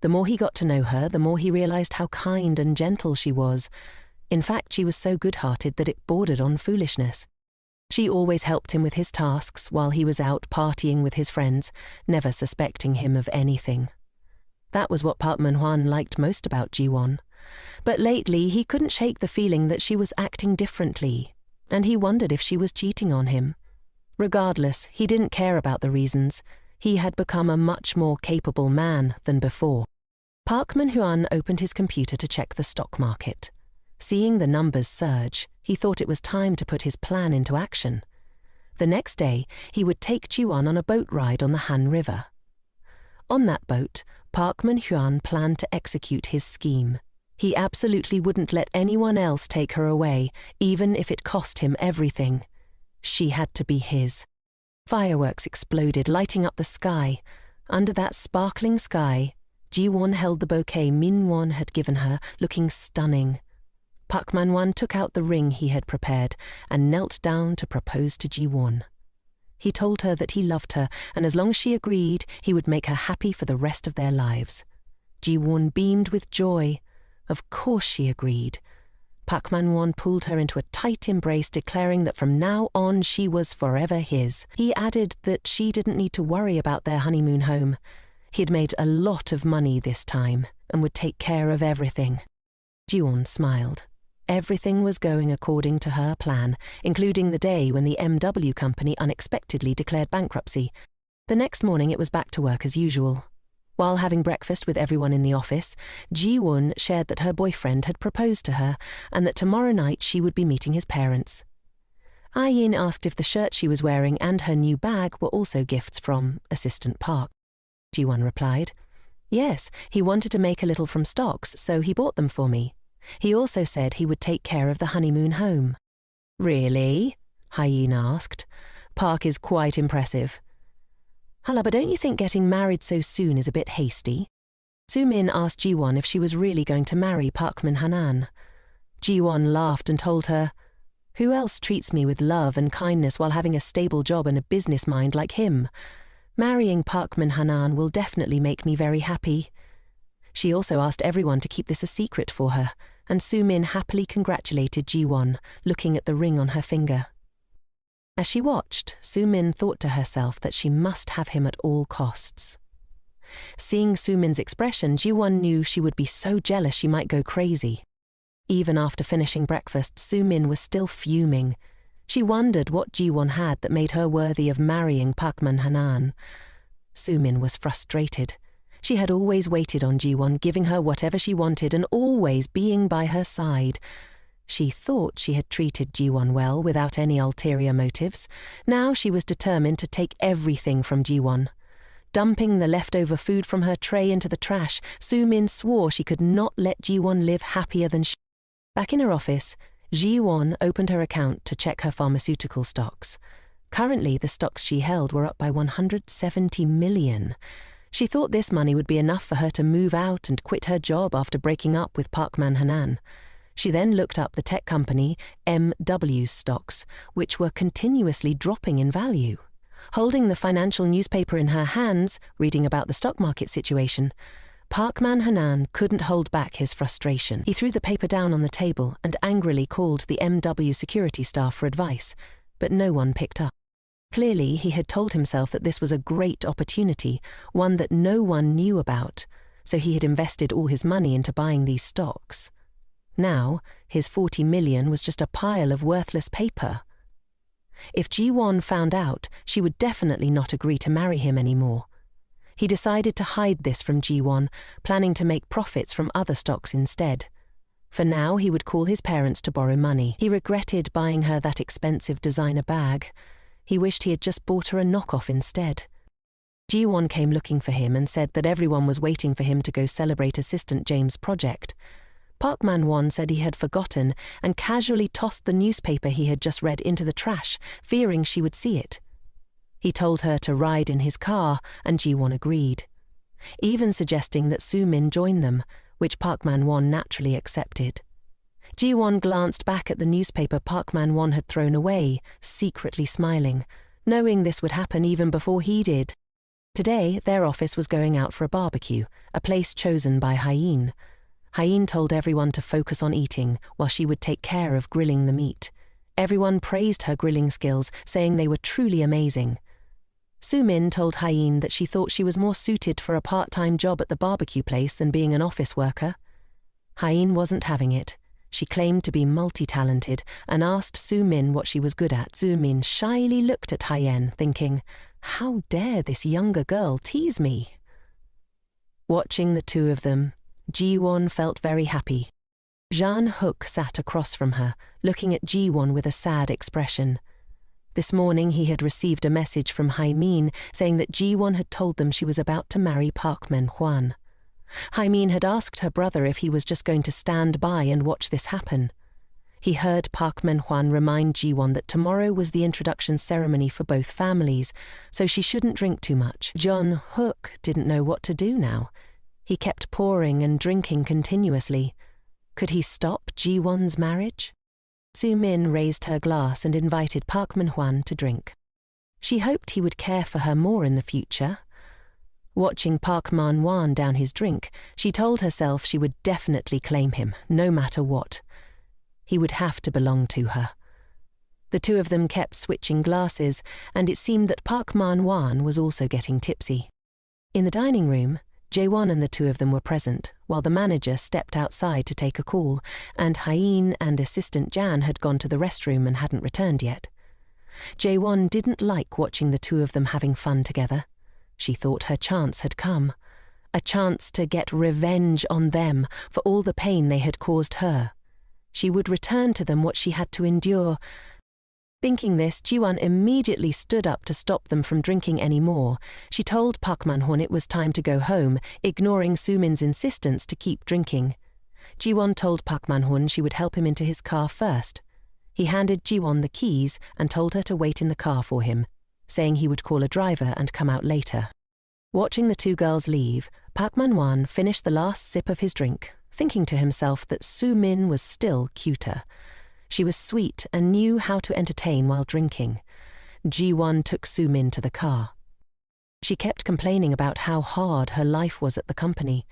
The more he got to know her, the more he realized how kind and gentle she was. In fact, she was so good-hearted that it bordered on foolishness. She always helped him with his tasks while he was out partying with his friends, never suspecting him of anything. That was what Park Man-hwan liked most about Jiwan. But lately, he couldn't shake the feeling that she was acting differently, and he wondered if she was cheating on him. Regardless, he didn't care about the reasons. He had become a much more capable man than before. Park Man-hwan opened his computer to check the stock market. Seeing the numbers surge, he thought it was time to put his plan into action. The next day, he would take Jiwan on a boat ride on the Han River. On that boat, Park Man-hwan planned to execute his scheme. He absolutely wouldn't let anyone else take her away, even if it cost him everything. She had to be his. Fireworks exploded, lighting up the sky. Under that sparkling sky, Jiwan held the bouquet Min-hwan had given her, looking stunning. Park Man-hwan took out the ring he had prepared and knelt down to propose to Jiwan. He told her that he loved her, and as long as she agreed, he would make her happy for the rest of their lives. Jiwan beamed with joy. Of course she agreed. Park Man-hwan pulled her into a tight embrace, declaring that from now on she was forever his. He added that she didn't need to worry about their honeymoon home. He'd made a lot of money this time and would take care of everything. Jiwan smiled. Everything was going according to her plan, including the day when the MW company unexpectedly declared bankruptcy. The next morning it was back to work as usual. While having breakfast with everyone in the office, Jiwan shared that her boyfriend had proposed to her and that tomorrow night she would be meeting his parents. Ayin asked if the shirt she was wearing and her new bag were also gifts from Assistant Park. Jiwan replied, "Yes, he wanted to make a little from stocks, so he bought them for me. He also said he would take care of the honeymoon home." "Really?" Ayin asked. "Park is quite impressive." "Hala, but don't you think getting married so soon is a bit hasty?" Soo-min asked Jiwan if she was really going to marry Park Man-hwan. Jiwan laughed and told her, "Who else treats me with love and kindness while having a stable job and a business mind like him? Marrying Park Man-hwan will definitely make me very happy." She also asked everyone to keep this a secret for her, and Soo-min happily congratulated Jiwan, looking at the ring on her finger. As she watched, Soo-min thought to herself that she must have him at all costs. Seeing Soo-min's expression, Jiwan knew she would be so jealous she might go crazy. Even after finishing breakfast, Soo-min was still fuming. She wondered what Jiwan had that made her worthy of marrying Park Man-hanan. Sumin was frustrated. She had always waited on Jiwan, giving her whatever she wanted and always being by her side. She thought she had treated Jiwan well without any ulterior motives. Now she was determined to take everything from Jiwan. Dumping the leftover food from her tray into the trash, Sumin swore she could not let Jiwan live happier than she. Back in her office, Jiwan opened her account to check her pharmaceutical stocks. Currently, the stocks she held were up by 170 million. She thought this money would be enough for her to move out and quit her job after breaking up with Park Man-hanan. She then looked up the tech company MW's stocks, which were continuously dropping in value. Holding the financial newspaper in her hands, reading about the stock market situation, Park Man-hanan couldn't hold back his frustration. He threw the paper down on the table and angrily called the MW security staff for advice, but no one picked up. Clearly, he had told himself that this was a great opportunity, one that no one knew about, so he had invested all his money into buying these stocks. Now, his 40 million was just a pile of worthless paper. If Jiwan found out, she would definitely not agree to marry him anymore. He decided to hide this from Jiwan, planning to make profits from other stocks instead. For now, he would call his parents to borrow money. He regretted buying her that expensive designer bag. He wished he had just bought her a knockoff instead. Jiwan came looking for him and said that everyone was waiting for him to go celebrate Assistant James' project. Park Man-won said he had forgotten and casually tossed the newspaper he had just read into the trash, fearing she would see it. He told her to ride in his car, and Jiwan agreed, even suggesting that Sumin join them, which Park Man-won naturally accepted. Jiwan glanced back at the newspaper Park Man-won had thrown away, secretly smiling, knowing this would happen even before he did. Today, their office was going out for a barbecue, a place chosen by Hyene. Hyene told everyone to focus on eating, while she would take care of grilling the meat. Everyone praised her grilling skills, saying they were truly amazing. Sumin told Hyene that she thought she was more suited for a part-time job at the barbecue place than being an office worker. Hyene wasn't having it. She claimed to be multi-talented and asked Sumin what she was good at. Sumin shyly looked at Hyene, thinking, "How dare this younger girl tease me?" Watching the two of them, Jiwan felt very happy. Jean Hook sat across from her, looking at Jiwan with a sad expression. This morning he had received a message from Hyene saying that Jiwan had told them she was about to marry Park Man-hwan. Hyene had asked her brother if he was just going to stand by and watch this happen. He heard Park Man-hwan remind Jiwan that tomorrow was the introduction ceremony for both families, so she shouldn't drink too much. Jean Hook didn't know what to do now. He kept pouring and drinking continuously. Could he stop Jiwan's marriage? Sumin raised her glass and invited Park Man-hwan to drink. She hoped he would care for her more in the future. Watching Park Man-hwan down his drink, she told herself she would definitely claim him, no matter what. He would have to belong to her. The two of them kept switching glasses, and it seemed that Park Man-hwan was also getting tipsy. In the dining room, Jiwan and the two of them were present, while the manager stepped outside to take a call, and Hyene and Assistant Jan had gone to the restroom and hadn't returned yet. Jiwan didn't like watching the two of them having fun together. She thought her chance had come, a chance to get revenge on them for all the pain they had caused her. She would return to them what she had to endure. Thinking this, Jiwan immediately stood up to stop them from drinking any more. She told Park Man-hwan it was time to go home, ignoring Sumin's insistence to keep drinking. Jiwan told Park Man-hwan she would help him into his car first. He handed Jiwan the keys and told her to wait in the car for him, saying he would call a driver and come out later. Watching the two girls leave, Park Man-hwan finished the last sip of his drink, thinking to himself that Sumin was still cuter. She was sweet and knew how to entertain while drinking. Jiwan took Sumin to the car. She kept complaining about how hard her life was at the company.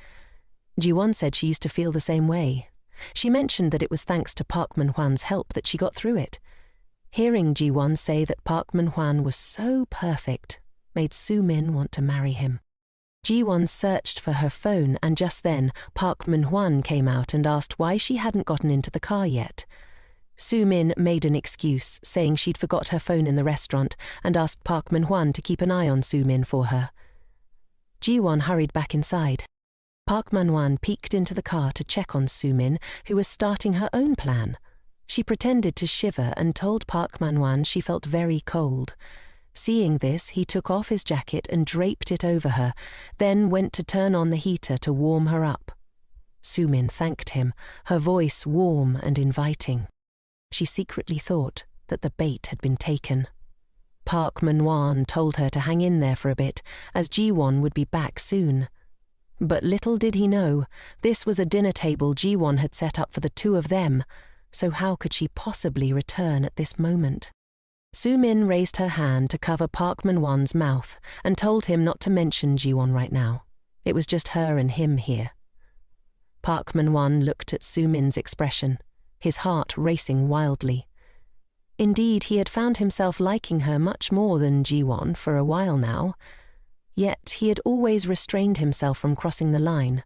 Jiwan said she used to feel the same way. She mentioned that it was thanks to Park Man-hwan's help that she got through it. Hearing Jiwan say that Park Man-hwan was so perfect made Sumin want to marry him. Jiwan searched for her phone, and just then Park Man-hwan came out and asked why she hadn't gotten into the car yet. Su-min made an excuse, saying she'd forgot her phone in the restaurant and asked Park Man-hwan to keep an eye on Su-min for her. Jiwan hurried back inside. Park Man-hwan peeked into the car to check on Su-min, who was starting her own plan. She pretended to shiver and told Park Man-hwan she felt very cold. Seeing this, he took off his jacket and draped it over her, then went to turn on the heater to warm her up. Su-min thanked him, her voice warm and inviting. She secretly thought that the bait had been taken. Park Man-hwan told her to hang in there for a bit, as Jiwan would be back soon. But little did he know, this was a dinner table Jiwan had set up for the two of them, so how could she possibly return at this moment? Su-min raised her hand to cover Park Man-hwan's mouth and told him not to mention Jiwan right now. It was just her and him here. Park Man-hwan looked at Su-min's expression, his heart racing wildly. Indeed, he had found himself liking her much more than Jiwan for a while now. Yet he had always restrained himself from crossing the line.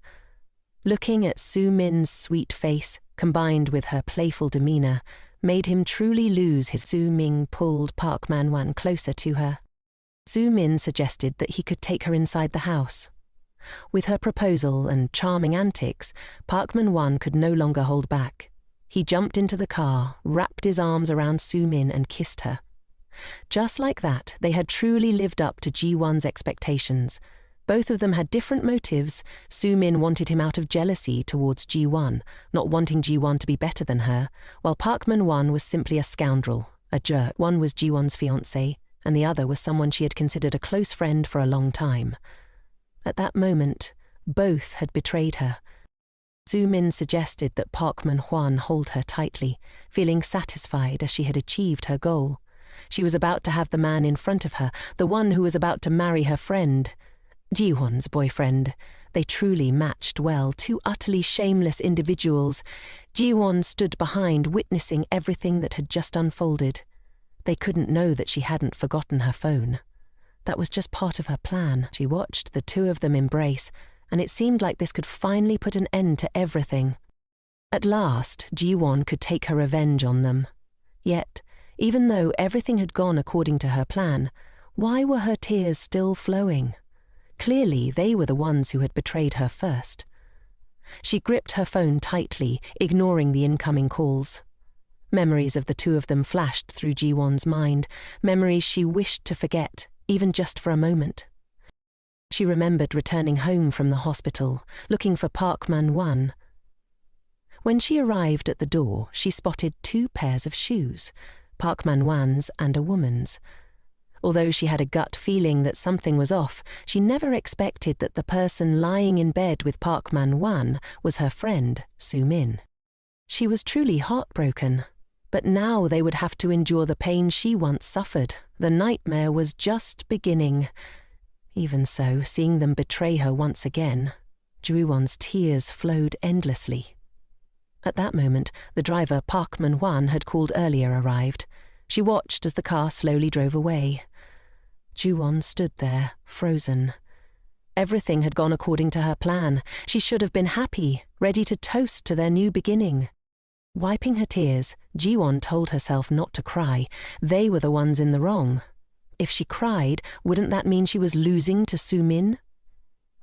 Looking at Su-min's sweet face, combined with her playful demeanor, made him truly lose his. Su-min pulled Park Man-hwan closer to her. Su-min suggested that he could take her inside the house. With her proposal and charming antics, Park Man-hwan could no longer hold back. He jumped into the car, wrapped his arms around Su-min and kissed her. Just like that, they had truly lived up to Jiwan's expectations. Both of them had different motives. Su-min wanted him out of jealousy towards Jiwan, not wanting Jiwan to be better than her, while Park Man-hwan was simply a scoundrel, a jerk. One was Jiwan's fiancé, and the other was someone she had considered a close friend for a long time. At that moment, both had betrayed her. Su-min suggested that Park Man-hwan hold her tightly, feeling satisfied as she had achieved her goal. She was about to have the man in front of her, the one who was about to marry her friend, Jiwan's boyfriend. They truly matched well, two utterly shameless individuals. Jiwan stood behind, witnessing everything that had just unfolded. They couldn't know that she hadn't forgotten her phone. That was just part of her plan. She watched the two of them embrace, and it seemed like this could finally put an end to everything. At last, Jiwan could take her revenge on them. Yet, even though everything had gone according to her plan, why were her tears still flowing? Clearly, they were the ones who had betrayed her first. She gripped her phone tightly, ignoring the incoming calls. Memories of the two of them flashed through Jiwan's mind, memories she wished to forget, even just for a moment. She remembered returning home from the hospital, looking for Park Man-hwan. When she arrived at the door, she spotted two pairs of shoes, Park Man-hwan's and a woman's. Although she had a gut feeling that something was off, she never expected that the person lying in bed with Park Man-hwan was her friend, Su-min. She was truly heartbroken, but now they would have to endure the pain she once suffered. The nightmare was just beginning. Even so, seeing them betray her once again, Jiwan's tears flowed endlessly. At that moment, the driver Park Man-hwan had called earlier arrived. She watched as the car slowly drove away. Jiwan stood there, frozen. Everything had gone according to her plan. She should have been happy, ready to toast to their new beginning. Wiping her tears, Jiwan told herself not to cry. They were the ones in the wrong. If she cried, wouldn't that mean she was losing to Su-min?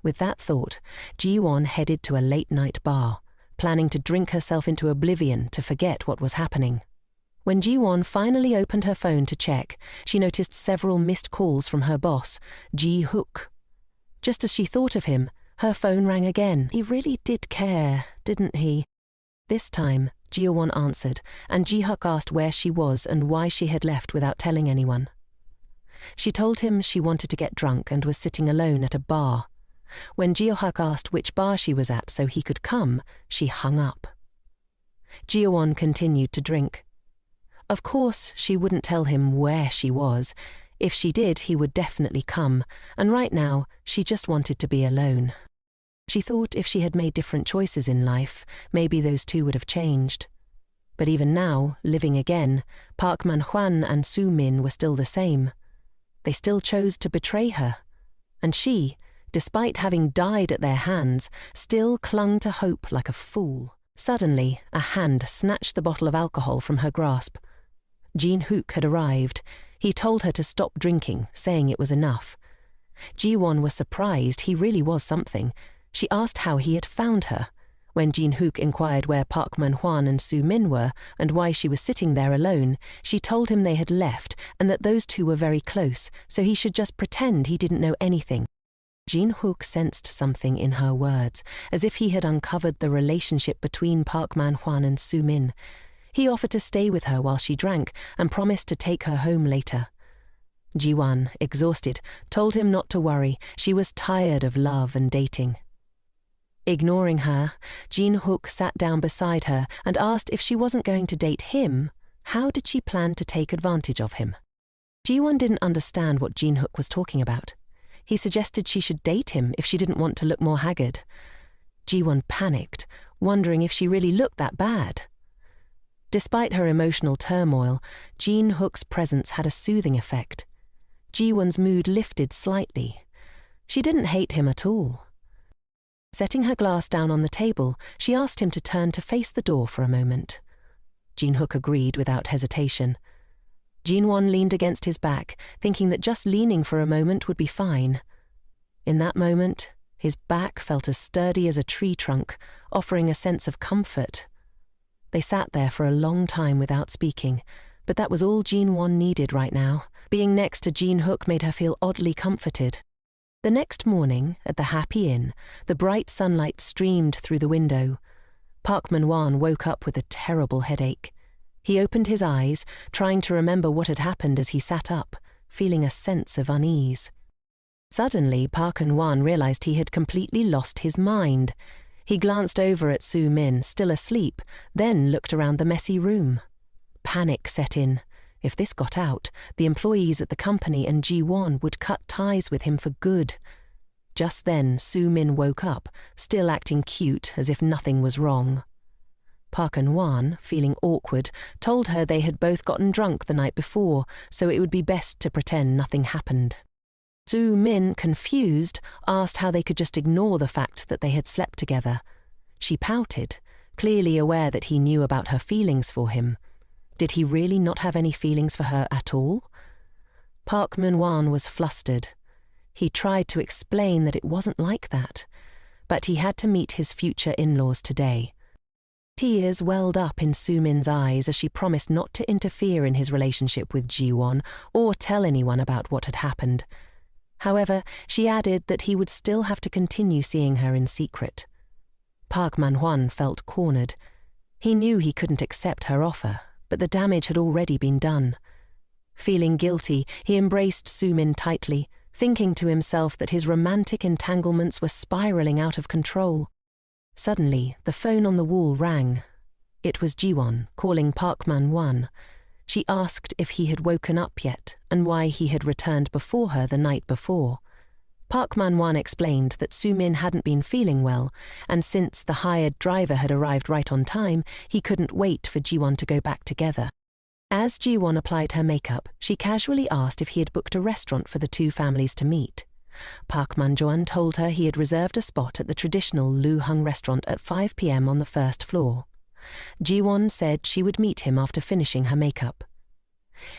With that thought, Jiwan headed to a late-night bar, planning to drink herself into oblivion to forget what was happening. When Jiwan finally opened her phone to check, she noticed several missed calls from her boss, Ji-hook. Just as she thought of him, her phone rang again. He really did care, didn't he? This time, Jiwan answered, and Ji-hook asked where she was and why she had left without telling anyone. She told him she wanted to get drunk and was sitting alone at a bar. When Ji-hook asked which bar she was at so he could come, she hung up. Jiwan continued to drink. Of course, she wouldn't tell him where she was. If she did, he would definitely come, and right now, she just wanted to be alone. She thought if she had made different choices in life, maybe those two would have changed. But even now, living again, Park Man-hwan and Su-min were still the same. They still chose to betray her. And she, despite having died at their hands, still clung to hope like a fool. Suddenly, a hand snatched the bottle of alcohol from her grasp. Jin-hook had arrived. He told her to stop drinking, saying it was enough. Jiwan was surprised. He really was something. She asked how he had found her. When Jin-hook inquired where Park Man-hwan and Su-min were and why she was sitting there alone, she told him they had left and that those two were very close, so he should just pretend he didn't know anything. Jin-hook sensed something in her words, as if he had uncovered the relationship between Park Man-hwan and Su-min. He offered to stay with her while she drank and promised to take her home later. Jiwan, exhausted, told him not to worry. She was tired of love and dating. Ignoring her, Jin-hook sat down beside her and asked if she wasn't going to date him, how did she plan to take advantage of him? Jiwan didn't understand what Jin-hook was talking about. He suggested she should date him if she didn't want to look more haggard. Jiwan panicked, wondering if she really looked that bad. Despite her emotional turmoil, Jin-hook's presence had a soothing effect. Jiwan's mood lifted slightly. She didn't hate him at all. Setting her glass down on the table, she asked him to turn to face the door for a moment. Jin-hook agreed without hesitation. Jinwon leaned against his back, thinking that just leaning for a moment would be fine. In that moment, his back felt as sturdy as a tree trunk, offering a sense of comfort. They sat there for a long time without speaking, but that was all Jinwon needed right now. Being next to Jin-hook made her feel oddly comforted. The next morning, at the Happy Inn, the bright sunlight streamed through the window. Park Man-hwan woke up with a terrible headache. He opened his eyes, trying to remember what had happened as he sat up, feeling a sense of unease. Suddenly, Park Man-hwan realized he had completely lost his mind. He glanced over at Su-min, still asleep, then looked around the messy room. Panic set in. If this got out, the employees at the company and Jiwan would cut ties with him for good. Just then, Su-min woke up, still acting cute as if nothing was wrong. Park Man-hwan, feeling awkward, told her they had both gotten drunk the night before, so it would be best to pretend nothing happened. Su-min, confused, asked how they could just ignore the fact that they had slept together. She pouted, clearly aware that he knew about her feelings for him. Did he really not have any feelings for her at all? Park Man-hwan was flustered. He tried to explain that it wasn't like that, but he had to meet his future in-laws today. Tears welled up in Su-min's eyes as she promised not to interfere in his relationship with Jiwan or tell anyone about what had happened. However, she added that he would still have to continue seeing her in secret. Park Man-hwan felt cornered. He knew he couldn't accept her offer, but the damage had already been done. Feeling guilty, he embraced Su-min tightly, thinking to himself that his romantic entanglements were spiraling out of control. Suddenly, the phone on the wall rang. It was Jiwan, calling Park Man-hwan. She asked if he had woken up yet and why he had returned before her the night before. Park Man-hwan explained that Su-min hadn't been feeling well, and since the hired driver had arrived right on time, he couldn't wait for Jiwan to go back together. As Jiwan applied her makeup, she casually asked if he had booked a restaurant for the two families to meet. Park Man-hwan told her he had reserved a spot at the traditional Lu Hung restaurant at 5 p.m. on the first floor. Jiwan said she would meet him after finishing her makeup.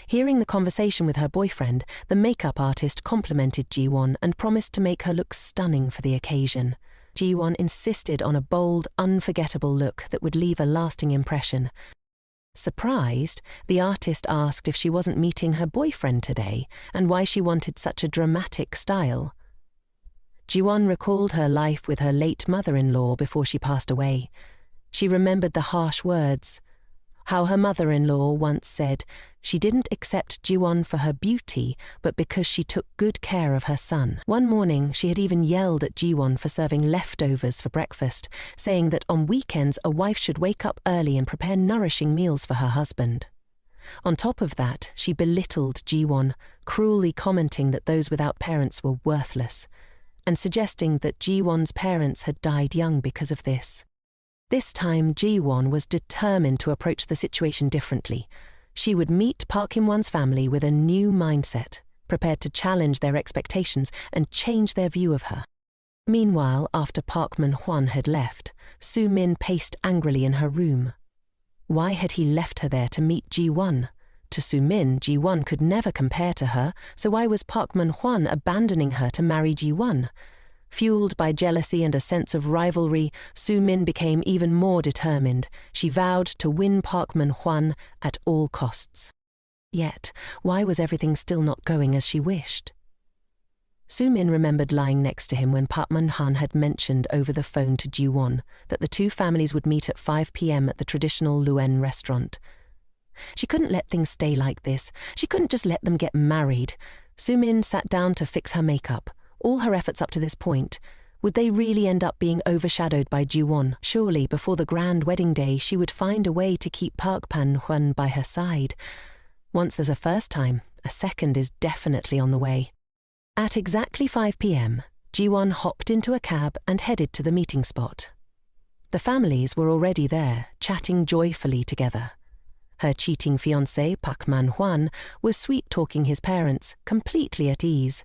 Hearing the conversation with her boyfriend, the makeup artist complimented Jiwan and promised to make her look stunning for the occasion. Jiwan insisted on a bold, unforgettable look that would leave a lasting impression. Surprised, the artist asked if she wasn't meeting her boyfriend today and why she wanted such a dramatic style. Jiwan recalled her life with her late mother-in-law before she passed away. She remembered the harsh words. How her mother-in-law once said she didn't accept Jiwan for her beauty, but because she took good care of her son. One morning, she had even yelled at Jiwan for serving leftovers for breakfast, saying that on weekends a wife should wake up early and prepare nourishing meals for her husband. On top of that, she belittled Jiwan, cruelly commenting that those without parents were worthless, and suggesting that Jiwan's parents had died young because of this. This time, Jiwan was determined to approach the situation differently. She would meet Park In-won's family with a new mindset, prepared to challenge their expectations and change their view of her. Meanwhile, after Park Man-hwan had left, Soo-min paced angrily in her room. Why had he left her there to meet Jiwan? To Soo-min, Jiwan could never compare to her, so why was Park Man-hwan abandoning her to marry Jiwan? Fueled by jealousy and a sense of rivalry, Soo-min became even more determined. She vowed to win Park Man-hwan at all costs. Yet, why was everything still not going as she wished? Soo-min remembered lying next to him when Park Man-hwan had mentioned over the phone to Jiwon that the two families would meet at 5 p.m. at the traditional Luen restaurant. She couldn't let things stay like this. She couldn't just let them get married. Soo-min sat down to fix her makeup. All her efforts up to this point, would they really end up being overshadowed by Jiwon? Surely, before the grand wedding day, she would find a way to keep Park Man-hwan by her side. Once there's a first time, a second is definitely on the way. At exactly 5 p.m., Jiwon hopped into a cab and headed to the meeting spot. The families were already there, chatting joyfully together. Her cheating fiancé, Park Man-hwan, was sweet-talking his parents, completely at ease.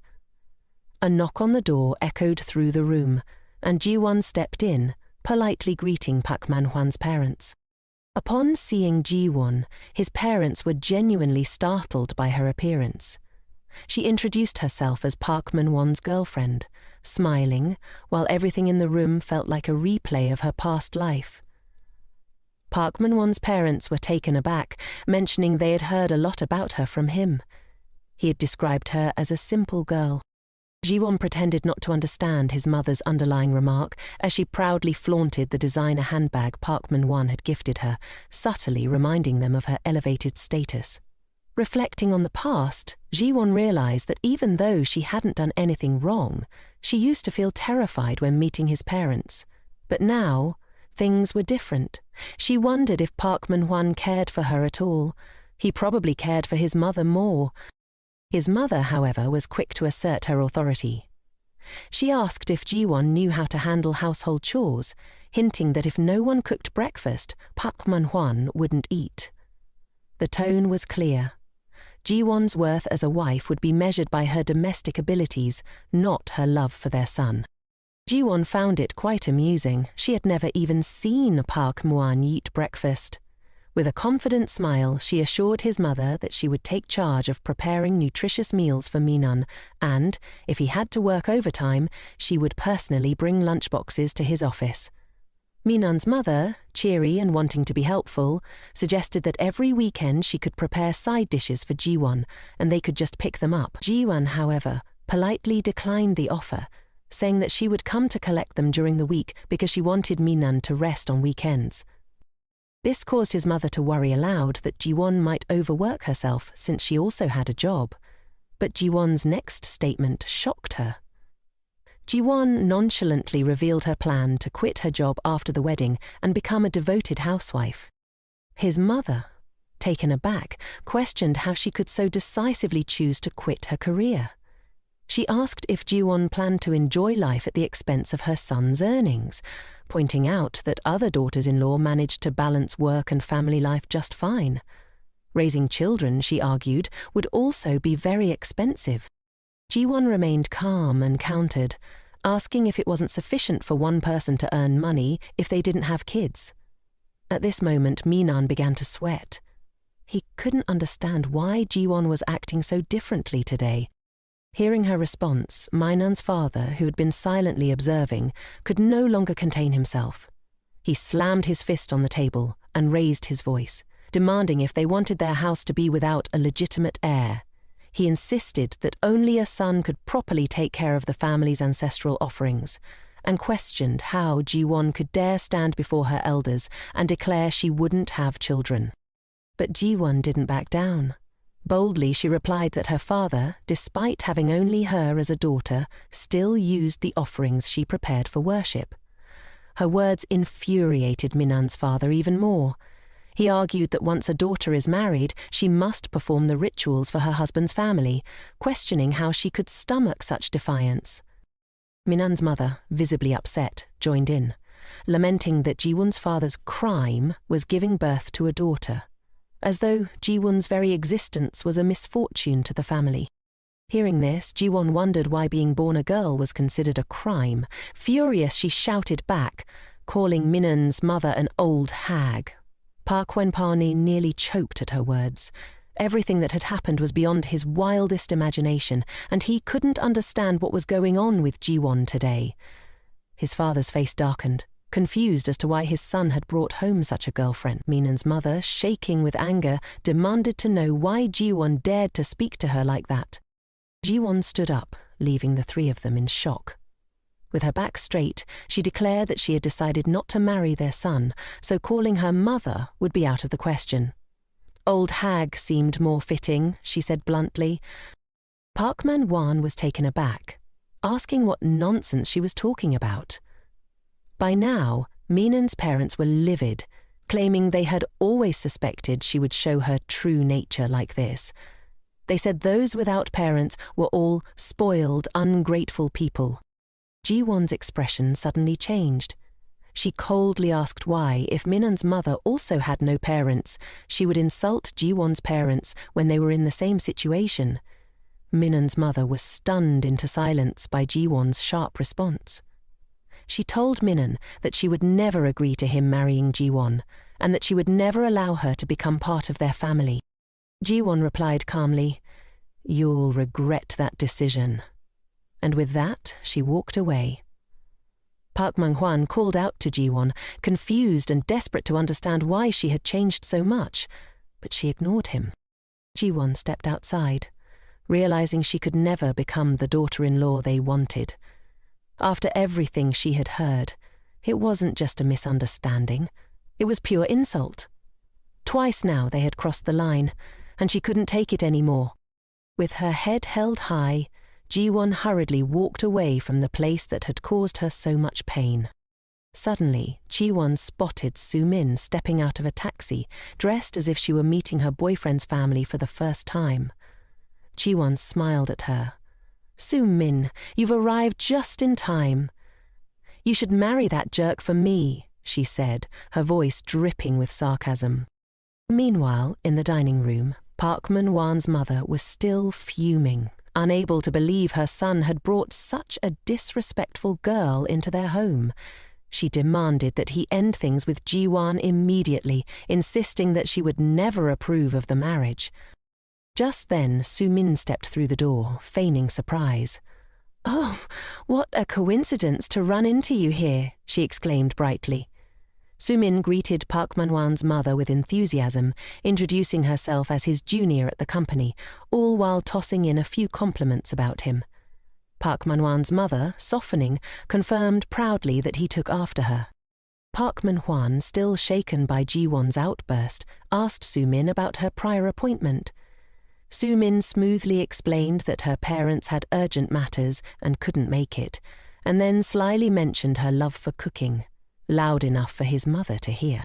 A knock on the door echoed through the room, and Jiwon stepped in, politely greeting Park Man-hwan's parents. Upon seeing Jiwon, his parents were genuinely startled by her appearance. She introduced herself as Park Man-hwan's girlfriend, smiling, while everything in the room felt like a replay of her past life. Park Man-hwan's parents were taken aback, mentioning they had heard a lot about her from him. He had described her as a simple girl. Jiwon pretended not to understand his mother's underlying remark as she proudly flaunted the designer handbag Park Man-hwan had gifted her, subtly reminding them of her elevated status. Reflecting on the past, Jiwon realized that even though she hadn't done anything wrong, she used to feel terrified when meeting his parents. But now, things were different. She wondered if Park Man-hwan cared for her at all. He probably cared for his mother more. His mother, however, was quick to assert her authority. She asked if Jiwon knew how to handle household chores, hinting that if no one cooked breakfast, Park Man-hwan wouldn't eat. The tone was clear. Jiwon's worth as a wife would be measured by her domestic abilities, not her love for their son. Jiwon found it quite amusing. She had never even seen Park Man-hwan eat breakfast. With a confident smile, she assured his mother that she would take charge of preparing nutritious meals for Minan, and, if he had to work overtime, she would personally bring lunchboxes to his office. Minan's mother, cheery and wanting to be helpful, suggested that every weekend she could prepare side dishes for Jiwan, and they could just pick them up. Jiwan, however, politely declined the offer, saying that she would come to collect them during the week because she wanted Minan to rest on weekends. This caused his mother to worry aloud that Jiwan might overwork herself since she also had a job. But Jiwan's next statement shocked her. Jiwan nonchalantly revealed her plan to quit her job after the wedding and become a devoted housewife. His mother, taken aback, questioned how she could so decisively choose to quit her career. She asked if Jiwan planned to enjoy life at the expense of her son's earnings, pointing out that other daughters-in-law managed to balance work and family life just fine. Raising children, she argued, would also be very expensive. Jiwan remained calm and countered, asking if it wasn't sufficient for one person to earn money if they didn't have kids. At this moment, Minan began to sweat. He couldn't understand why Jiwan was acting so differently today. Hearing her response, Minan's father, who had been silently observing, could no longer contain himself. He slammed his fist on the table and raised his voice, demanding if they wanted their house to be without a legitimate heir. He insisted that only a son could properly take care of the family's ancestral offerings, and questioned how Jiwan could dare stand before her elders and declare she wouldn't have children. But Jiwan didn't back down. Boldly, she replied that her father, despite having only her as a daughter, still used the offerings she prepared for worship. Her words infuriated Minan's father even more. He argued that once a daughter is married, she must perform the rituals for her husband's family, questioning how she could stomach such defiance. Minan's mother, visibly upset, joined in, lamenting that Jiwon's father's crime was giving birth to a daughter, as though Jiwon's very existence was a misfortune to the family. Hearing this, Jiwan wondered why being born a girl was considered a crime. Furious, she shouted back, calling Minan's mother an old hag. Park Wenpani nearly choked at her words. Everything that had happened was beyond his wildest imagination, and he couldn't understand what was going on with Jiwan today. His father's face darkened, confused as to why his son had brought home such a girlfriend. Minan's mother, shaking with anger, demanded to know why Jiwan dared to speak to her like that. Jiwan stood up, leaving the three of them in shock. With her back straight, she declared that she had decided not to marry their son, so calling her mother would be out of the question. Old hag seemed more fitting, she said bluntly. Park Man-hwan was taken aback, asking what nonsense she was talking about. By now, Minan's parents were livid, claiming they had always suspected she would show her true nature like this. They said those without parents were all spoiled, ungrateful people. Jiwan's expression suddenly changed. She coldly asked why, if Minan's mother also had no parents, she would insult Jiwan's parents when they were in the same situation. Minan's mother was stunned into silence by Jiwan's sharp response. She told Minan that she would never agree to him marrying Jiwan, and that she would never allow her to become part of their family. Jiwan replied calmly, "You'll regret that decision." And with that, she walked away. Park Man-hwan called out to Jiwan, confused and desperate to understand why she had changed so much, but she ignored him. Jiwan stepped outside, realizing she could never become the daughter-in-law they wanted. After everything she had heard, it wasn't just a misunderstanding, it was pure insult. Twice now they had crossed the line, and she couldn't take it anymore. With her head held high, Jiwan hurriedly walked away from the place that had caused her so much pain. Suddenly, Jiwan spotted Su-min stepping out of a taxi, dressed as if she were meeting her boyfriend's family for the first time. Jiwan smiled at her. "Su-min, you've arrived just in time. You should marry that jerk for me," she said, her voice dripping with sarcasm. Meanwhile, in the dining room, Park Man-hwan's mother was still fuming, unable to believe her son had brought such a disrespectful girl into their home. She demanded that he end things with Jiwan immediately, insisting that she would never approve of the marriage. Just then, Su-min stepped through the door, feigning surprise. "Oh, what a coincidence to run into you here," she exclaimed brightly. Su-min greeted Park Man-hwan's mother with enthusiasm, introducing herself as his junior at the company, all while tossing in a few compliments about him. Park Man-hwan's mother, softening, confirmed proudly that he took after her. Park Man-hwan, still shaken by Jiwan's outburst, asked Su-min about her prior appointment. Su-min smoothly explained that her parents had urgent matters and couldn't make it, and then slyly mentioned her love for cooking, loud enough for his mother to hear.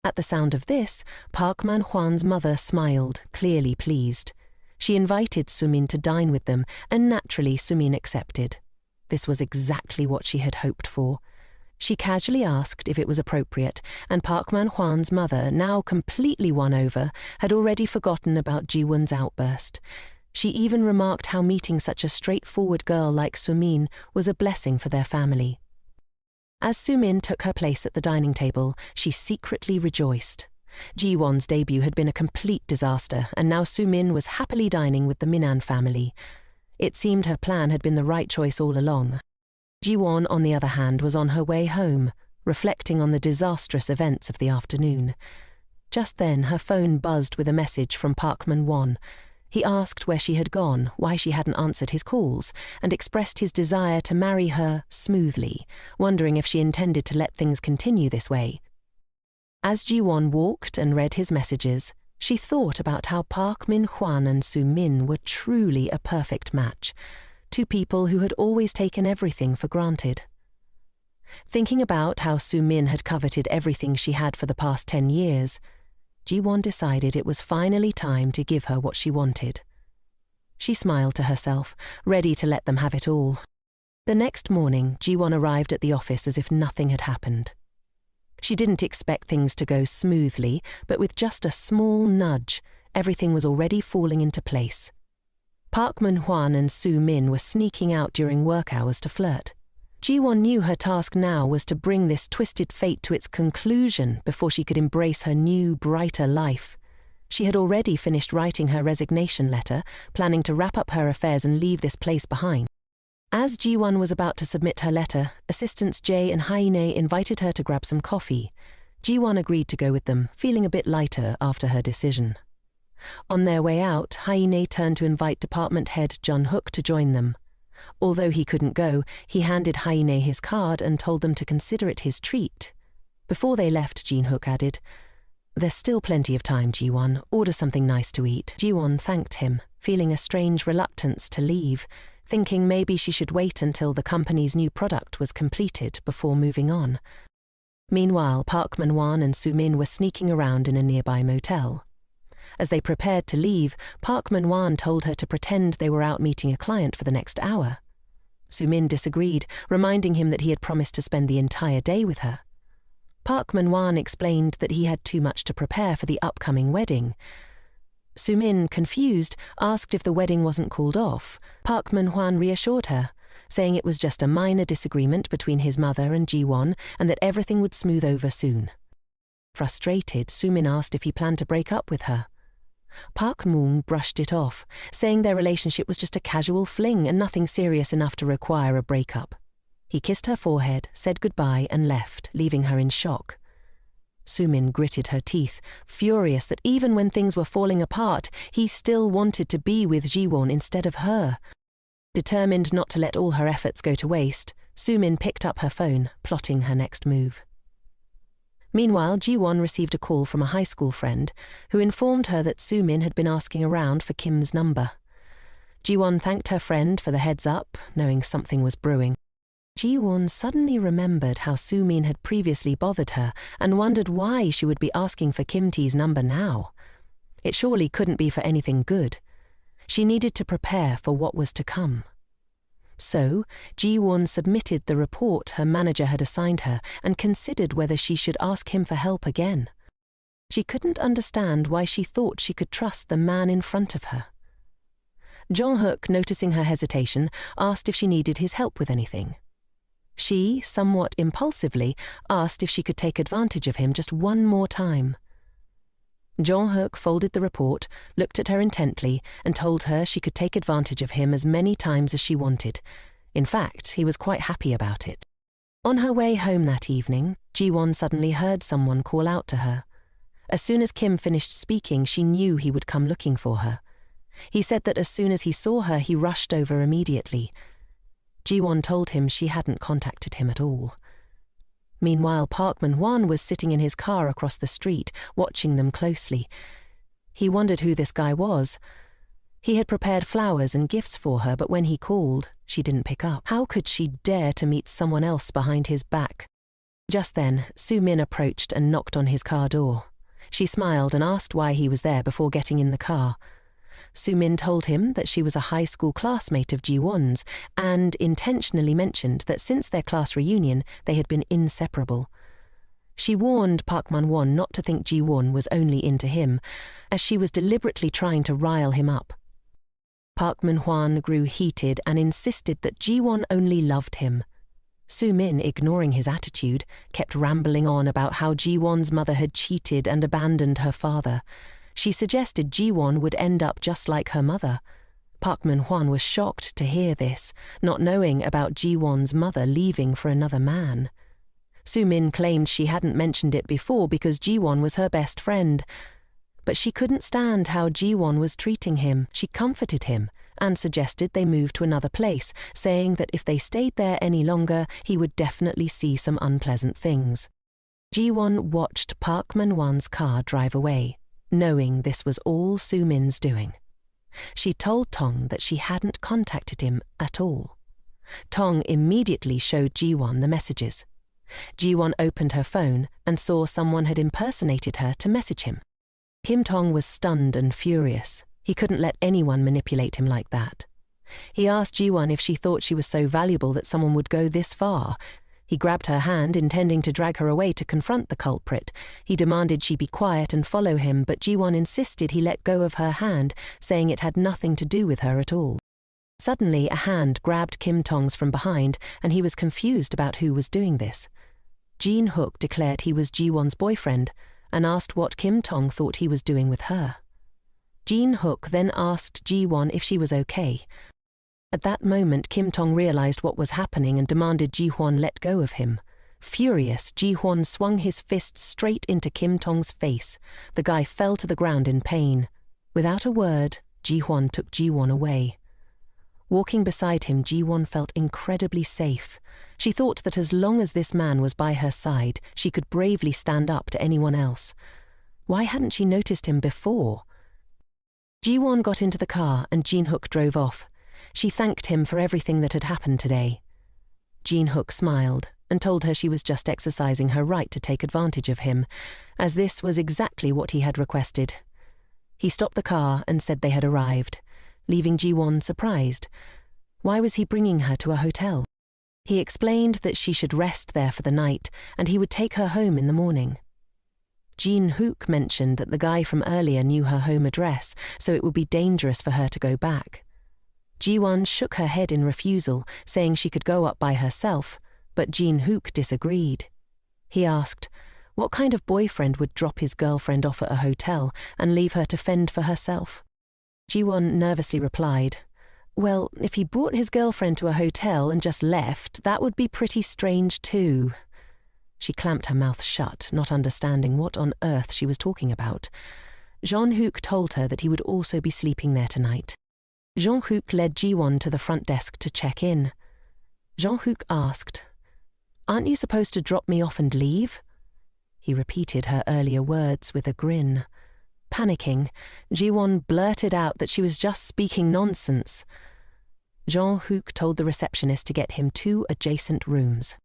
At the sound of this, Park Man-hwan's mother smiled, clearly pleased. She invited Su-min to dine with them, and naturally Su-min accepted. This was exactly what she had hoped for. She casually asked if it was appropriate, and Park Man-hwan's mother, now completely won over, had already forgotten about Jiwan's outburst. She even remarked how meeting such a straightforward girl like Su-min was a blessing for their family. As Su-min took her place at the dining table, she secretly rejoiced. Jiwan's debut had been a complete disaster, and now Su-min was happily dining with the Minan family. It seemed her plan had been the right choice all along. Jiwan, on the other hand, was on her way home, reflecting on the disastrous events of the afternoon. Just then, her phone buzzed with a message from Park Man-hwan. He asked where she had gone, why she hadn't answered his calls, and expressed his desire to marry her smoothly, wondering if she intended to let things continue this way. As Jiwan walked and read his messages, she thought about how Park Min-hwan and Su-min were truly a perfect match, two people who had always taken everything for granted. Thinking about how Su-min had coveted everything she had for the past 10 years, Jiwan decided it was finally time to give her what she wanted. She smiled to herself, ready to let them have it all. The next morning, Jiwan arrived at the office as if nothing had happened. She didn't expect things to go smoothly, but with just a small nudge, everything was already falling into place. Park Manhwa and Soo Min were sneaking out during work hours to flirt. Jiwan knew her task now was to bring this twisted fate to its conclusion before she could embrace her new, brighter life. She had already finished writing her resignation letter, planning to wrap up her affairs and leave this place behind. As Jiwan was about to submit her letter, assistants Jae and Haine invited her to grab some coffee. Jiwan agreed to go with them, feeling a bit lighter after her decision. On their way out, Haine turned to invite department head Jun-hook to join them. Although he couldn't go, he handed Haine his card and told them to consider it his treat. Before they left, Jin-hook added, "There's still plenty of time, Jiwan. Order something nice to eat." Jiwan thanked him, feeling a strange reluctance to leave, thinking maybe she should wait until the company's new product was completed before moving on. Meanwhile, Park Manhwa and Soo Min were sneaking around in a nearby motel. As they prepared to leave, Park Manhwa told her to pretend they were out meeting a client for the next hour. Soo Min disagreed, reminding him that he had promised to spend the entire day with her. Park Manhwa explained that he had too much to prepare for the upcoming wedding. Soo Min, confused, asked if the wedding wasn't called off. Park Manhwa reassured her, saying it was just a minor disagreement between his mother and Jiwan and that everything would smooth over soon. Frustrated, Soo Min asked if he planned to break up with her. Park Moon brushed it off, saying their relationship was just a casual fling and nothing serious enough to require a breakup. He kissed her forehead, said goodbye and left, leaving her in shock. Soo Min gritted her teeth, furious that even when things were falling apart, he still wanted to be with Jiwan instead of her. Determined not to let all her efforts go to waste, Soo Min picked up her phone, plotting her next move. Meanwhile, Jiwan received a call from a high school friend, who informed her that Soo Min had been asking around for Kim's number. Jiwan thanked her friend for the heads up, knowing something was brewing. Jiwan suddenly remembered how Soo Min had previously bothered her and wondered why she would be asking for Kim Tae's number now. It surely couldn't be for anything good. She needed to prepare for what was to come. So, Jiwan submitted the report her manager had assigned her and considered whether she should ask him for help again. She couldn't understand why she thought she could trust the man in front of her. Jung-hook, noticing her hesitation, asked if she needed his help with anything. She, somewhat impulsively, asked if she could take advantage of him just one more time. Jung-hook folded the report, looked at her intently, and told her she could take advantage of him as many times as she wanted. In fact, he was quite happy about it. On her way home that evening, Jiwan suddenly heard someone call out to her. As soon as Kim finished speaking, she knew he would come looking for her. He said that as soon as he saw her, he rushed over immediately. Jiwan told him she hadn't contacted him at all. Meanwhile, Park Manhwa was sitting in his car across the street, watching them closely. He wondered who this guy was. He had prepared flowers and gifts for her, but when he called, she didn't pick up. How could she dare to meet someone else behind his back? Just then, Soo Min approached and knocked on his car door. She smiled and asked why he was there before getting in the car. Soo Min told him that she was a high school classmate of Jiwon's and intentionally mentioned that since their class reunion, they had been inseparable. She warned Park Manhwa not to think Jiwon was only into him, as she was deliberately trying to rile him up. Park Manhwa grew heated and insisted that Jiwon only loved him. Soo Min, ignoring his attitude, kept rambling on about how Jiwon's mother had cheated and abandoned her father. She suggested Jiwan would end up just like her mother. Park Manhwa was shocked to hear this, not knowing about Jiwon's mother leaving for another man. Soo Min claimed she hadn't mentioned it before because Jiwan was her best friend. But she couldn't stand how Jiwan was treating him. She comforted him and suggested they move to another place, saying that if they stayed there any longer, he would definitely see some unpleasant things. Jiwan watched Park Manhwa's car drive away, knowing this was all Soo Min's doing. She told Tong that she hadn't contacted him at all. Tong immediately showed Jiwan the messages. Jiwan opened her phone and saw someone had impersonated her to message him. Kim Tong was stunned and furious. He couldn't let anyone manipulate him like that. He asked Jiwan if she thought she was so valuable that someone would go this far. He grabbed her hand, intending to drag her away to confront the culprit. He demanded she be quiet and follow him, but Jiwan insisted he let go of her hand, saying it had nothing to do with her at all. Suddenly, a hand grabbed Kim Tong's from behind, and he was confused about who was doing this. Jin Hook declared he was Jiwan's boyfriend and asked what Kim Tong thought he was doing with her. Jin Hook then asked Jiwan if she was okay. At that moment, Kim Tong realized what was happening and demanded Jiwan let go of him. Furious, Jiwan swung his fist straight into Kim Tong's face. The guy fell to the ground in pain. Without a word, Jiwan took Jiwan away. Walking beside him, Jiwan felt incredibly safe. She thought that as long as this man was by her side, she could bravely stand up to anyone else. Why hadn't she noticed him before? Jiwan got into the car and Jin Hook drove off. She thanked him for everything that had happened today. Jin Hook smiled and told her she was just exercising her right to take advantage of him, as this was exactly what he had requested. He stopped the car and said they had arrived, leaving Jiwan surprised. Why was he bringing her to a hotel? He explained that she should rest there for the night and he would take her home in the morning. Jin Hook mentioned that the guy from earlier knew her home address, so it would be dangerous for her to go back. Jiwan shook her head in refusal, saying she could go up by herself, but Jin Hook disagreed. He asked, what kind of boyfriend would drop his girlfriend off at a hotel and leave her to fend for herself? Jiwan nervously replied, well, if he brought his girlfriend to a hotel and just left, that would be pretty strange too. She clamped her mouth shut, not understanding what on earth she was talking about. Jin Hook told her that he would also be sleeping there tonight. Jin Hook led Jiwan to the front desk to check in. Jin Hook asked, aren't you supposed to drop me off and leave? He repeated her earlier words with a grin. Panicking, Jiwan blurted out that she was just speaking nonsense. Jin Hook told the receptionist to get him 2 adjacent rooms.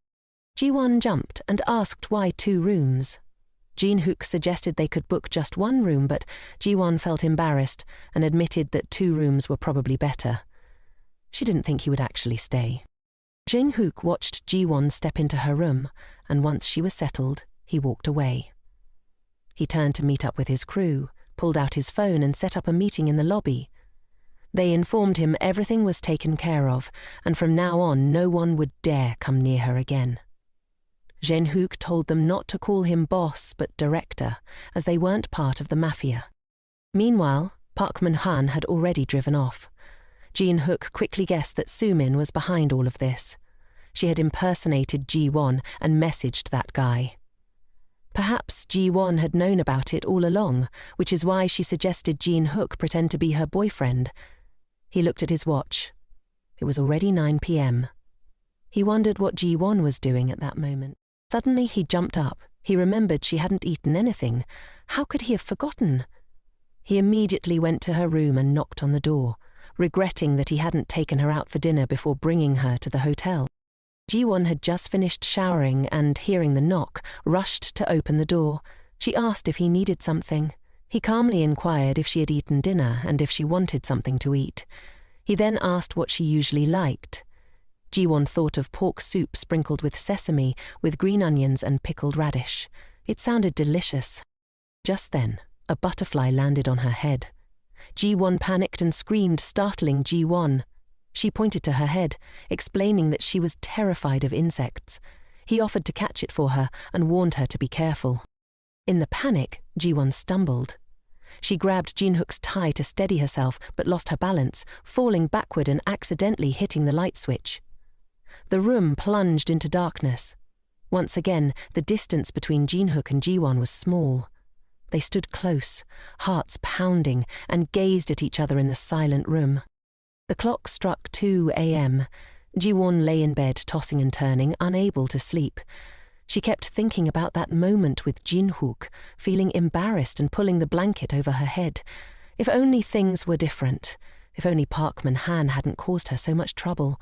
Jiwan jumped and asked why 2 rooms. Jin Hook suggested they could book just 1 room, but Jiwan felt embarrassed and admitted that 2 rooms were probably better. She didn't think he would actually stay. Jin Hook watched Jiwan step into her room, and once she was settled, he walked away. He turned to meet up with his crew, pulled out his phone and set up a meeting in the lobby. They informed him everything was taken care of, and from now on no one would dare come near her again. Jin Hook told them not to call him boss but director, as they weren't part of the mafia. Meanwhile, Park Man-han had already driven off. Jin Hook quickly guessed that Sumin was behind all of this. She had impersonated Jiwan and messaged that guy. Perhaps Jiwan had known about it all along, which is why she suggested Jin Hook pretend to be her boyfriend. He looked at his watch. It was already 9 p.m. He wondered what Jiwan was doing at that moment. Suddenly he jumped up. He remembered she hadn't eaten anything. How could he have forgotten? He immediately went to her room and knocked on the door, regretting that he hadn't taken her out for dinner before bringing her to the hotel. Jiwan had just finished showering and, hearing the knock, rushed to open the door. She asked if he needed something. He calmly inquired if she had eaten dinner and if she wanted something to eat. He then asked what she usually liked. Jiwan thought of pork soup sprinkled with sesame, with green onions and pickled radish. It sounded delicious. Just then, a butterfly landed on her head. Jiwan panicked and screamed, startling Jiwan. She pointed to her head, explaining that she was terrified of insects. He offered to catch it for her and warned her to be careful. In the panic, Jiwan stumbled. She grabbed Jin Hook's tie to steady herself, but lost her balance, falling backward and accidentally hitting the light switch. The room plunged into darkness. Once again, the distance between Jin Hook and Jiwan was small. They stood close, hearts pounding, and gazed at each other in the silent room. The clock struck 2 a.m. Jiwan lay in bed, tossing and turning, unable to sleep. She kept thinking about that moment with Jin Hook, feeling embarrassed and pulling the blanket over her head. If only things were different. If only Park Man-han hadn't caused her so much trouble.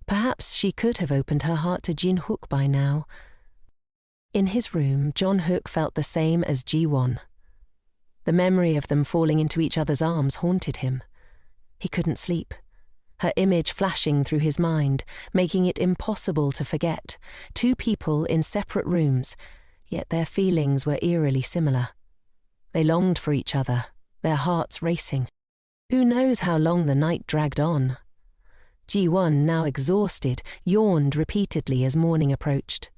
Perhaps she could have opened her heart to Jin Hook by now. In his room, Jin Hook felt the same as Jiwan. The memory of them falling into each other's arms haunted him. He couldn't sleep. her image flashing through his mind, making it impossible to forget. Two people in separate rooms, yet their feelings were eerily similar. They longed for each other, their hearts racing. Who knows how long the night dragged on? Jiwan, now exhausted, yawned repeatedly as morning approached.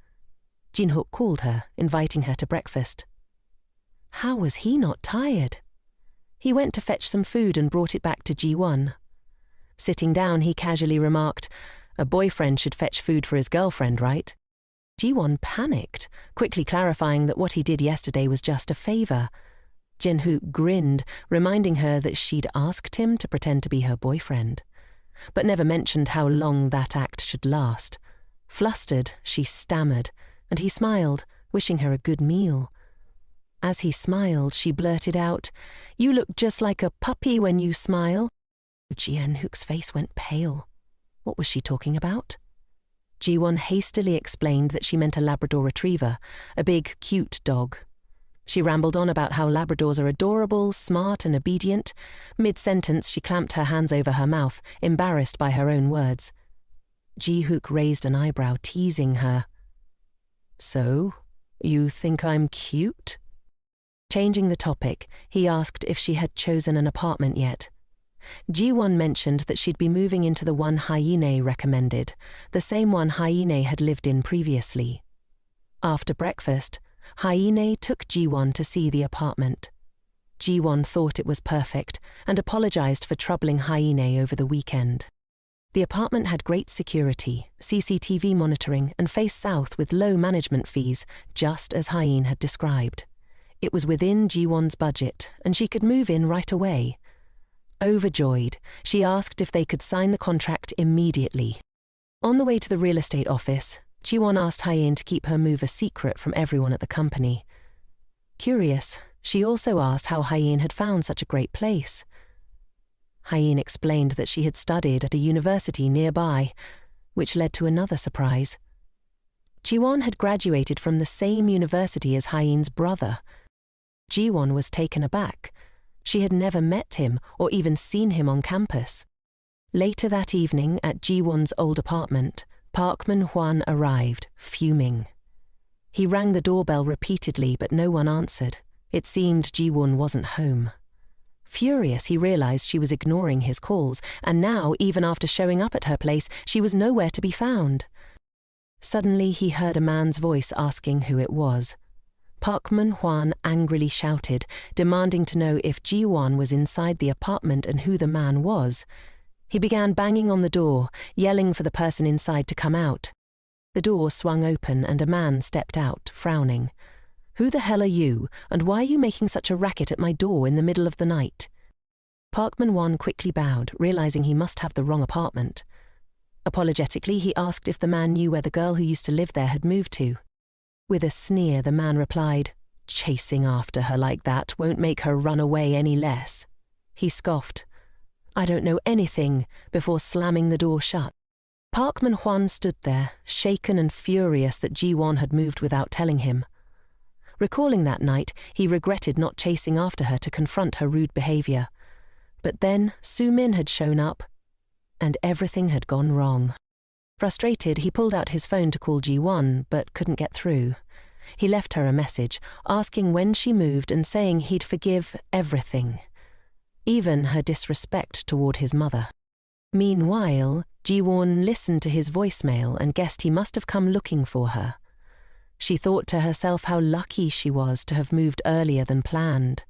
Jinhook called her, inviting her to breakfast. How was he not tired? He went to fetch some food and brought it back to Jiwan. Sitting down, he casually remarked, "A boyfriend should fetch food for his girlfriend, right?" Jiwan panicked, quickly clarifying that what he did yesterday was just a favor. Jinhook grinned, reminding her that she'd asked him to pretend to be her boyfriend, but never mentioned how long that act should last. Flustered, she stammered, and he smiled, wishing her a good meal. As he smiled, she blurted out, "You look just like a puppy when you smile." Jinhook's face went pale. What was she talking about? Jiwan hastily explained that she meant a Labrador retriever, a big, cute dog. She rambled on about how Labradors are adorable, smart and obedient. Mid-sentence, she clamped her hands over her mouth, embarrassed by her own words. Jihook raised an eyebrow, teasing her. "So, you think I'm cute?" Changing the topic, he asked if she had chosen an apartment yet. Jiwan mentioned that she'd be moving into the one Hyene recommended, the same one Hyene had lived in previously. After breakfast, Hyene took Jiwan to see the apartment. Jiwan thought it was perfect and apologized for troubling Hyene over the weekend. The apartment had great security, CCTV monitoring, and faced south with low management fees, just as Hyene had described. It was within Jiwan's budget, and she could move in right away. Overjoyed, she asked if they could sign the contract immediately. On the way to the real estate office, Jiwan asked Hyene to keep her move a secret from everyone at the company. Curious, she also asked how Hyene had found such a great place. Hyene explained that she had studied at a university nearby, which led to another surprise. Jiwan had graduated from the same university as Hyene's brother. Jiwan was taken aback. She had never met him or even seen him on campus. Later that evening at Jiwan's old apartment, Park Manhwa arrived, fuming. He rang the doorbell repeatedly, but no one answered. It seemed Jiwan wasn't home. Furious, he realized she was ignoring his calls, and now, even after showing up at her place, she was nowhere to be found. Suddenly, he heard a man's voice asking who it was. Park Manhwa angrily shouted, demanding to know if Jiwan was inside the apartment and who the man was. He began banging on the door, yelling for the person inside to come out. The door swung open and a man stepped out, frowning. "Who the hell are you, and why are you making such a racket at my door in the middle of the night?" Park Manhwa quickly bowed, realizing he must have the wrong apartment. Apologetically, he asked if the man knew where the girl who used to live there had moved to. With a sneer, the man replied, "Chasing after her like that won't make her run away any less." He scoffed, "I don't know anything," before slamming the door shut. Park Manhwa stood there, shaken and furious that Jiwan had moved without telling him. Recalling that night, he regretted not chasing after her to confront her rude behavior. But then Soo-min had shown up, and everything had gone wrong. Frustrated, he pulled out his phone to call Jiwan, but couldn't get through. He left her a message, asking when she moved and saying he'd forgive everything, even her disrespect toward his mother. Meanwhile, Jiwan listened to his voicemail and guessed he must have come looking for her. She thought to herself how lucky she was to have moved earlier than planned.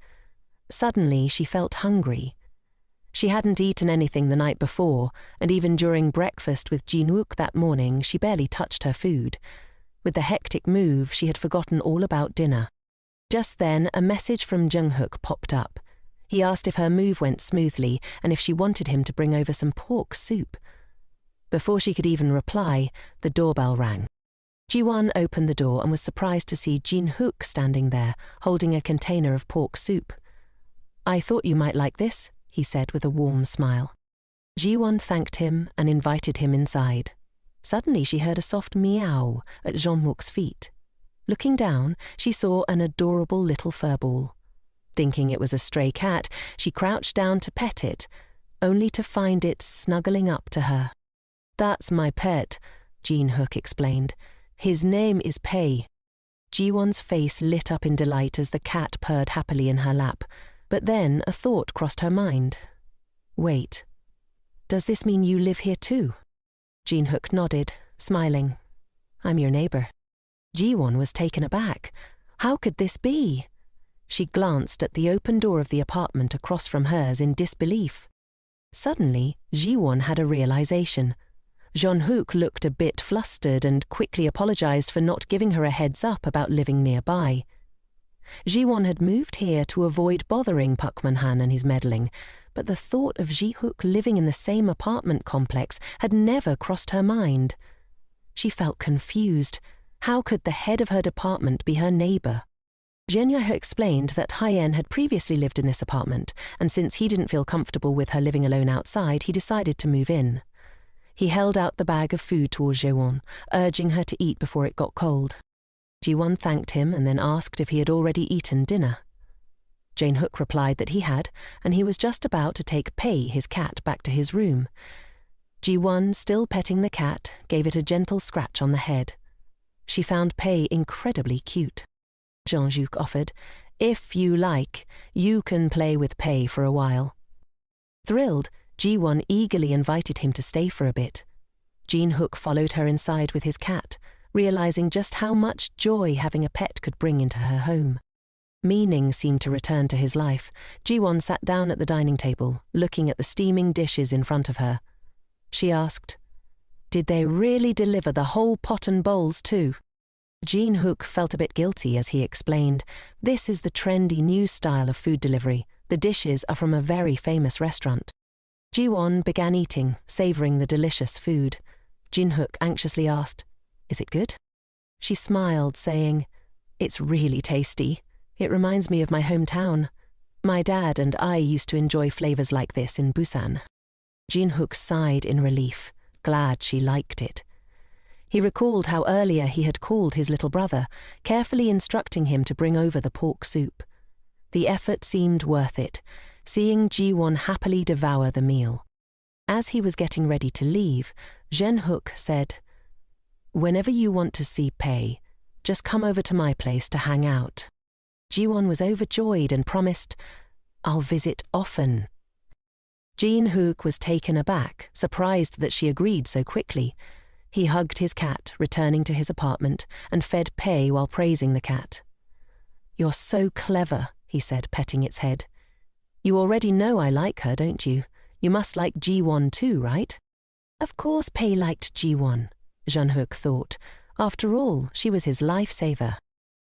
Suddenly, she felt hungry. She hadn't eaten anything the night before, and even during breakfast with Jinwook that morning, she barely touched her food. With the hectic move, she had forgotten all about dinner. Just then, a message from Junghook popped up. He asked if her move went smoothly and if she wanted him to bring over some pork soup. Before she could even reply, the doorbell rang. Jiwan opened the door and was surprised to see Jinhook standing there, holding a container of pork soup. "I thought you might like this," he said with a warm smile. Jiwan thanked him and invited him inside. Suddenly she heard a soft meow at Jeonmuk's feet. Looking down, she saw an adorable little furball. Thinking it was a stray cat, she crouched down to pet it, only to find it snuggling up to her. "That's my pet," Jin-hook explained. "His name is Pei." Jiwan's face lit up in delight as the cat purred happily in her lap, but then a thought crossed her mind. "Wait, does this mean you live here too?" Jin-hook nodded, smiling. "I'm your neighbor." Jiwan was taken aback. How could this be? She glanced at the open door of the apartment across from hers in disbelief. Suddenly, Jiwan had a realization. Jin-hook looked a bit flustered and quickly apologized for not giving her a heads up about living nearby. Jiwan had moved here to avoid bothering Park Man-han and his meddling, but the thought of Ji-hook living in the same apartment complex had never crossed her mind. She felt confused. How could the head of her department be her neighbor? Jian explained that Hyen had previously lived in this apartment, and since he didn't feel comfortable with her living alone outside, he decided to move in. He held out the bag of food towards Jiwan, urging her to eat before it got cold. Jiwan thanked him and then asked if he had already eaten dinner. Jin-hook replied that he had, and he was just about to take Pei, his cat, back to his room. Jiwan, still petting the cat, gave it a gentle scratch on the head. She found Pei incredibly cute. Jin-hook offered, "If you like, you can play with Pei for a while." Thrilled, Jiwan eagerly invited him to stay for a bit. Jin-hook followed her inside with his cat, realizing just how much joy having a pet could bring into her home. Meaning seemed to return to his life. Jiwan sat down at the dining table, looking at the steaming dishes in front of her. She asked, "Did they really deliver the whole pot and bowls too?" Jin-hook felt a bit guilty as he explained, "This is the trendy new style of food delivery. The dishes are from a very famous restaurant." Jiwan began eating, savoring the delicious food. Jin-hook anxiously asked, "Is it good?" She smiled, saying, "It's really tasty. It reminds me of my hometown. My dad and I used to enjoy flavors like this in Busan." Jin-hook sighed in relief, glad she liked it. He recalled how earlier he had called his little brother, carefully instructing him to bring over the pork soup. The effort seemed worth it, seeing Jiwan happily devour the meal. As he was getting ready to leave, Jin-hook said, "Whenever you want to see Pei, just come over to my place to hang out." Jiwan was overjoyed and promised, "I'll visit often." Jin-hook was taken aback, surprised that she agreed so quickly. He hugged his cat, returning to his apartment, and fed Pei while praising the cat. "You're so clever," he said, petting its head. "You already know I like her, don't you? You must like Jiwan too, right?" Of course Pei liked Jiwan, Jin-hook thought. After all, she was his lifesaver.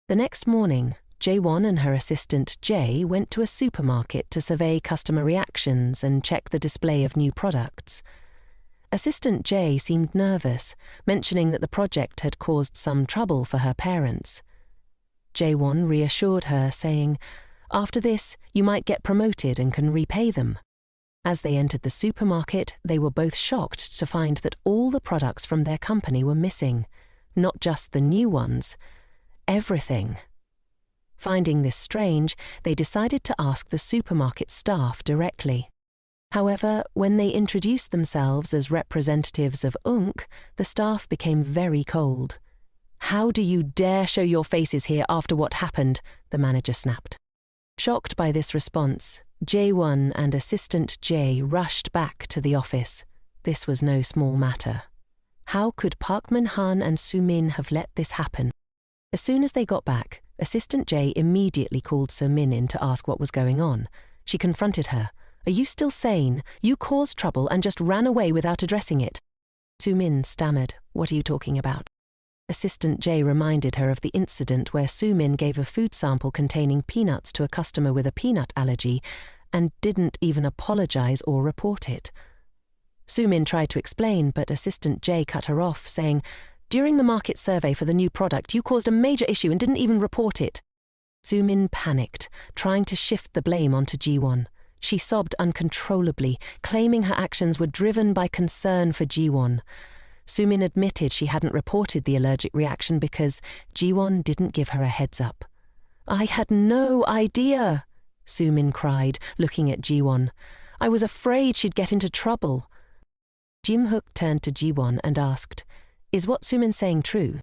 The next morning, Jaewon and her assistant Jae went to a supermarket to survey customer reactions and check the display of new products. Assistant Jae seemed nervous, mentioning that the project had caused some trouble for her parents. Jaewon reassured her, saying, "After this, you might get promoted and can repay them." As they entered the supermarket, they were both shocked to find that all the products from their company were missing, not just the new ones, everything. Finding this strange, they decided to ask the supermarket staff directly. However, when they introduced themselves as representatives of UNC, the staff became very cold. "How do you dare show your faces here after what happened?" the manager snapped. Shocked by this response, Jaewon and assistant Jae rushed back to the office. This was no small matter. How could Park Man-han and Soo-min have let this happen? As soon as they got back, Assistant Jae immediately called Soo-min in to ask what was going on. She confronted her. "Are you still sane? You caused trouble and just ran away without addressing it." Soo-min stammered, "What are you talking about?" Assistant Jae reminded her of the incident where Soo-min gave a food sample containing peanuts to a customer with a peanut allergy and didn't even apologize or report it. Soo-min tried to explain, but Assistant Jae cut her off, saying, "During the market survey for the new product, you caused a major issue and didn't even report it." Soo-min panicked, trying to shift the blame onto Jiwan. She sobbed uncontrollably, claiming her actions were driven by concern for Jiwan. Soo-min admitted she hadn't reported the allergic reaction because Jiwan didn't give her a heads up. "I had no idea," Soo-min cried, looking at Jiwan. I was afraid she'd get into trouble. Jim-hook turned to Jiwan and asked, "Is what Sumin saying true?"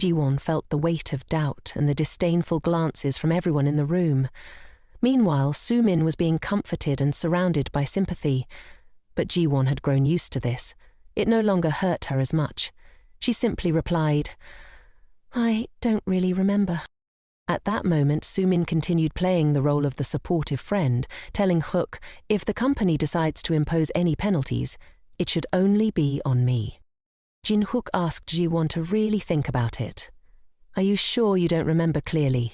Jiwan felt the weight of doubt and the disdainful glances from everyone in the room. Meanwhile, Sumin was being comforted and surrounded by sympathy. But Jiwan had grown used to this. It no longer hurt her as much. She simply replied, "I don't really remember." At that moment, Sumin continued playing the role of the supportive friend, telling Hook, if the company decides to impose any penalties, it should only be on me. Jin-hook asked Jiwan to really think about it. "Are you sure you don't remember clearly?"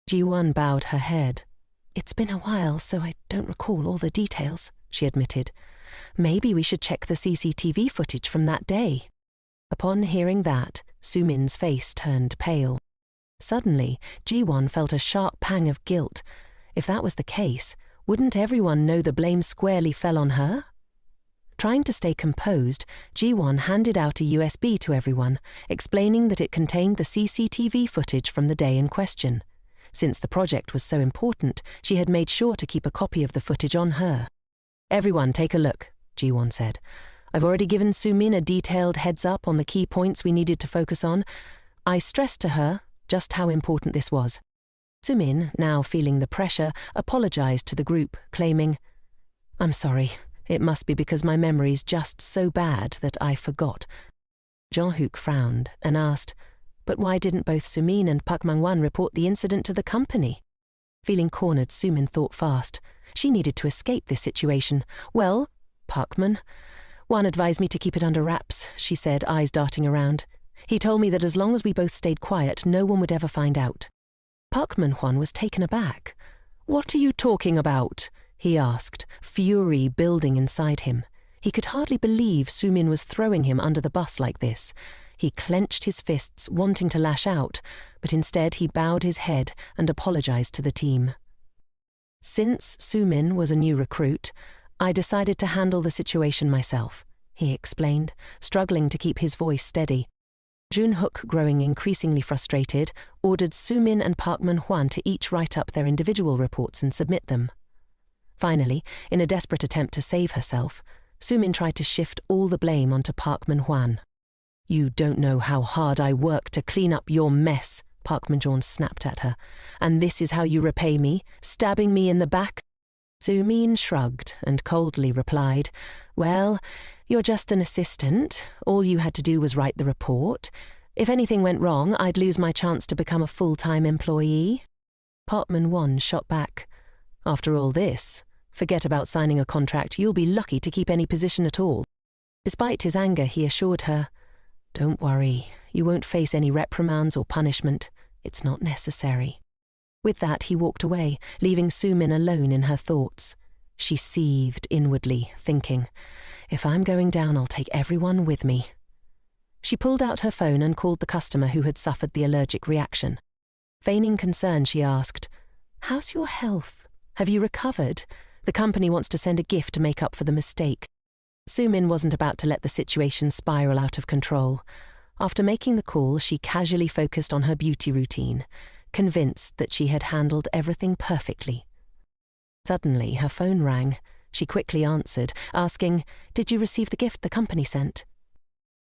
Jiwan bowed her head. "It's been a while, so I don't recall all the details," she admitted. "Maybe we should check the CCTV footage from that day." Upon hearing that, Sumin's face turned pale. Suddenly, Jiwan felt a sharp pang of guilt. If that was the case, wouldn't everyone know the blame squarely fell on her? Trying to stay composed, Jiwan handed out a USB to everyone, explaining that it contained the CCTV footage from the day in question. Since the project was so important, she had made sure to keep a copy of the footage on her. "Everyone, take a look," Jiwan said. "I've already given Sumin a detailed heads-up on the key points we needed to focus on. I stressed to her just how important this was." Sumin, now feeling the pressure, apologized to the group, claiming, "I'm sorry. It must be because my memory's just so bad that I forgot." Jin-hook frowned and asked, "But why didn't both Sumin and Park Mangwan report the incident to the company?" Feeling cornered, Sumin thought fast. She needed to escape this situation. "Well, Parkman, one advised me to keep it under wraps," she said, eyes darting around. "He told me that as long as we both stayed quiet, no one would ever find out." Park Manhwan was taken aback. "What are you talking about?" he asked, fury building inside him. He could hardly believe Sumin was throwing him under the bus like this. He clenched his fists, wanting to lash out, but instead he bowed his head and apologized to the team. "Since Sumin was a new recruit, I decided to handle the situation myself," he explained, struggling to keep his voice steady. Jin-hook, growing increasingly frustrated, ordered Sumin and Park Manhwan to each write up their individual reports and submit them. Finally, in a desperate attempt to save herself, Sumin tried to shift all the blame onto Park Manhwan. "You don't know how hard I work to clean up your mess," Park Manhwan snapped at her. "And this is how you repay me, stabbing me in the back?" Sumin shrugged and coldly replied, "Well, you're just an assistant. All you had to do was write the report. If anything went wrong, I'd lose my chance to become a full-time employee." Park Manhwan shot back, "After all this, forget about signing a contract. You'll be lucky to keep any position at all." Despite his anger, he assured her, "Don't worry, you won't face any reprimands or punishment. It's not necessary." With that, he walked away, leaving Sumin alone in her thoughts. She seethed inwardly, thinking, "If I'm going down, I'll take everyone with me." She pulled out her phone and called the customer who had suffered the allergic reaction. Feigning concern, she asked, "How's your health? Have you recovered? The company wants to send a gift to make up for the mistake." Sumin wasn't about to let the situation spiral out of control. After making the call, she casually focused on her beauty routine, convinced that she had handled everything perfectly. Suddenly, her phone rang. She quickly answered, asking, "Did you receive the gift the company sent?"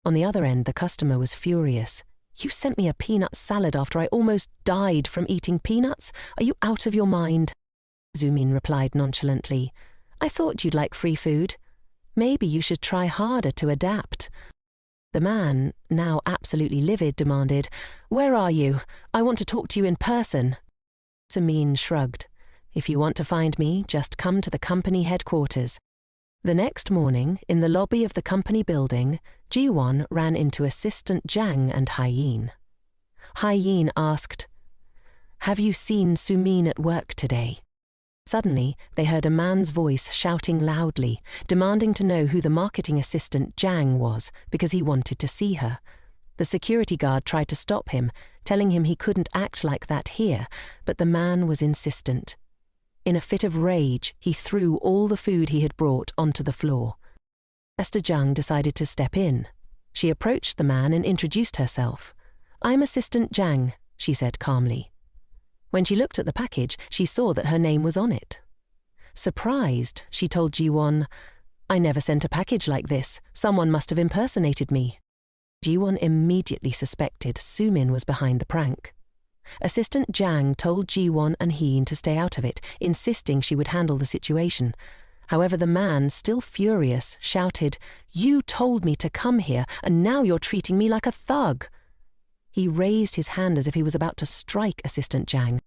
On the other end, the customer was furious. "You sent me a peanut salad after I almost died from eating peanuts? Are you out of your mind?" Sumin replied nonchalantly, "I thought you'd like free food. Maybe you should try harder to adapt." The man, now absolutely livid, demanded, "Where are you? I want to talk to you in person." Sumin shrugged. "If you want to find me, just come to the company headquarters." The next morning, in the lobby of the company building, Jiwan ran into Assistant Jang and Hyein. Hyein asked, "Have you seen Sumin at work today?" Suddenly, they heard a man's voice shouting loudly, demanding to know who the marketing assistant Jang was because he wanted to see her. The security guard tried to stop him, telling him he couldn't act like that here, but the man was insistent. In a fit of rage, he threw all the food he had brought onto the floor. Esther Jung decided to step in. She approached the man and introduced herself. "I'm Assistant Jang," she said calmly. When she looked at the package, she saw that her name was on it. Surprised, she told Jiwan, "I never sent a package like this. Someone must have impersonated me." Jiwan immediately suspected Sumin was behind the prank. Assistant Jang told Jiwan and Heen to stay out of it, insisting she would handle the situation. However, the man, still furious, shouted, "You told me to come here, and now you're treating me like a thug." He raised his hand as if he was about to strike Assistant Jang.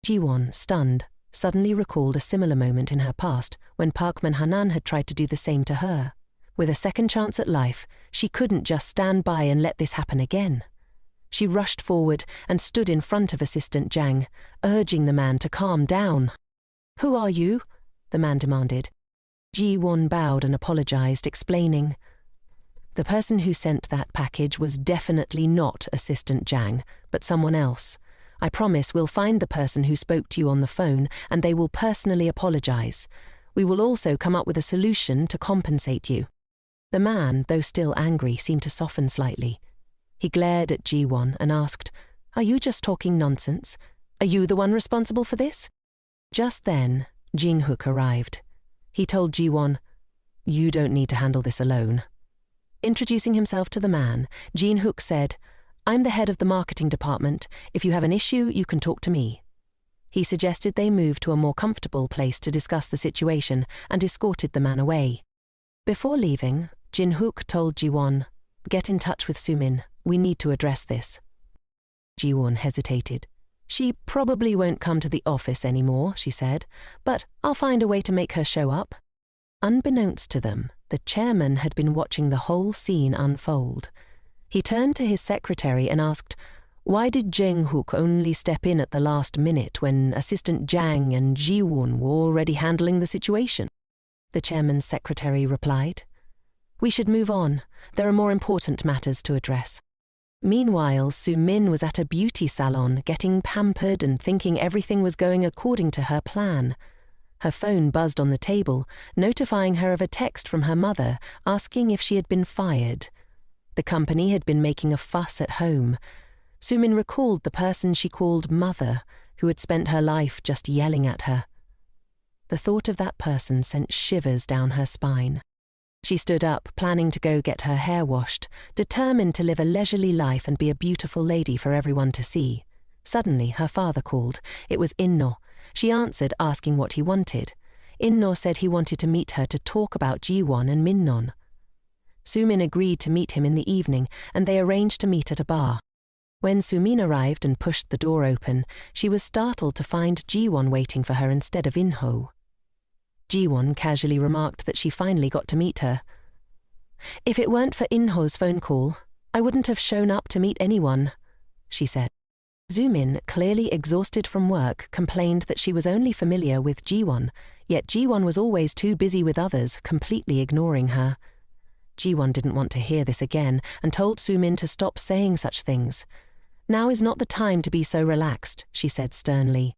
Jiwan, stunned, suddenly recalled a similar moment in her past when Park Man-hanan had tried to do the same to her. With a second chance at life, she couldn't just stand by and let this happen again. She rushed forward and stood in front of Assistant Jang, urging the man to calm down. "Who are you?" the man demanded. Jiwan bowed and apologized, explaining, "The person who sent that package was definitely not Assistant Jang, but someone else. I promise we'll find the person who spoke to you on the phone and they will personally apologize. We will also come up with a solution to compensate you." The man, though still angry, seemed to soften slightly. He glared at Jiwan and asked, "Are you just talking nonsense? Are you the one responsible for this?" Just then, Jin-hook arrived. He told Jiwan, "You don't need to handle this alone." Introducing himself to the man, Jin-hook said, "I'm the head of the marketing department. If you have an issue, you can talk to me." He suggested they move to a more comfortable place to discuss the situation and escorted the man away. Before leaving, Jin-hook told Jiwan, "Get in touch with Sumin. We need to address this." Jiwan hesitated. "She probably won't come to the office anymore," she said, "but I'll find a way to make her show up." Unbeknownst to them, the chairman had been watching the whole scene unfold. He turned to his secretary and asked, "Why did Jin-hook only step in at the last minute when Assistant Jang and Jiwon were already handling the situation?" The chairman's secretary replied, "We should move on. There are more important matters to address." Meanwhile, Sumin was at a beauty salon getting pampered and thinking everything was going according to her plan. Her phone buzzed on the table, notifying her of a text from her mother asking if she had been fired. The company had been making a fuss at home. Sumin recalled the person she called Mother, who had spent her life just yelling at her. The thought of that person sent shivers down her spine. She stood up, planning to go get her hair washed, determined to live a leisurely life and be a beautiful lady for everyone to see. Suddenly, her father called. It was Inno. She answered, asking what he wanted. Inno said he wanted to meet her to talk about Jiwan and Minnon. Sumin agreed to meet him in the evening, and they arranged to meet at a bar. When Sumin arrived and pushed the door open, she was startled to find Jiwan waiting for her instead of Inho. Jiwan casually remarked that she finally got to meet her. "If it weren't for Inho's phone call, I wouldn't have shown up to meet anyone," she said. Sumin, clearly exhausted from work, complained that she was only familiar with Jiwan, yet Jiwan was always too busy with others, completely ignoring her. Jiwan didn't want to hear this again and told Sumin to stop saying such things. "Now is not the time to be so relaxed," she said sternly.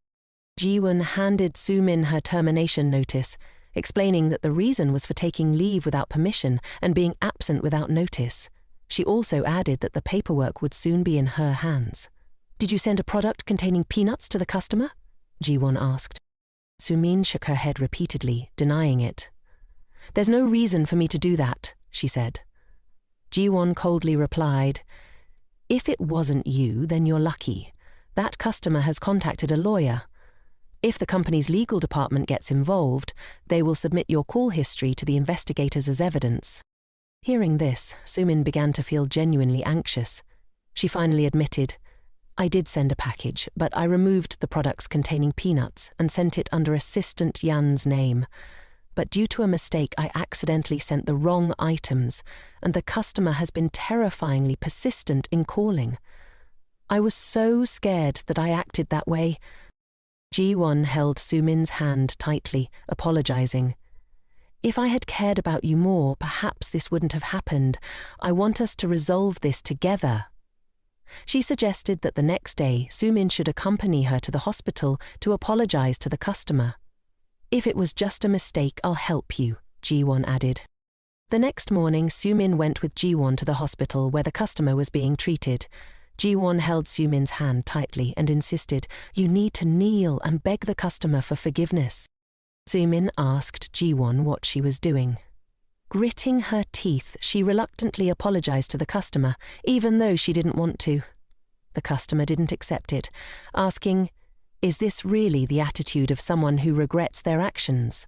Jiwan handed Sumin her termination notice, explaining that the reason was for taking leave without permission and being absent without notice. She also added that the paperwork would soon be in her hands. "Did you send a product containing peanuts to the customer?" Jiwan asked. Sumin shook her head repeatedly, denying it. "There's no reason for me to do that," she said. Jiwan coldly replied, "If it wasn't you, then you're lucky. That customer has contacted a lawyer. If the company's legal department gets involved, they will submit your call history to the investigators as evidence." Hearing this, Sumin began to feel genuinely anxious. She finally admitted, "I did send a package, but I removed the products containing peanuts and sent it under Assistant Yan's name. But due to a mistake, I accidentally sent the wrong items, and the customer has been terrifyingly persistent in calling. I was so scared that I acted that way." Jiwan held Sumin's hand tightly, apologizing. "If I had cared about you more, perhaps this wouldn't have happened. I want us to resolve this together." She suggested that the next day, Sumin should accompany her to the hospital to apologize to the customer. "If it was just a mistake, I'll help you," Jiwan added. The next morning, Sumin went with Jiwan to the hospital where the customer was being treated. Jiwan held Sumin's hand tightly and insisted, "You need to kneel and beg the customer for forgiveness." Sumin asked Jiwan what she was doing. Gritting her teeth, she reluctantly apologized to the customer, even though she didn't want to. The customer didn't accept it, asking, "Is this really the attitude of someone who regrets their actions?"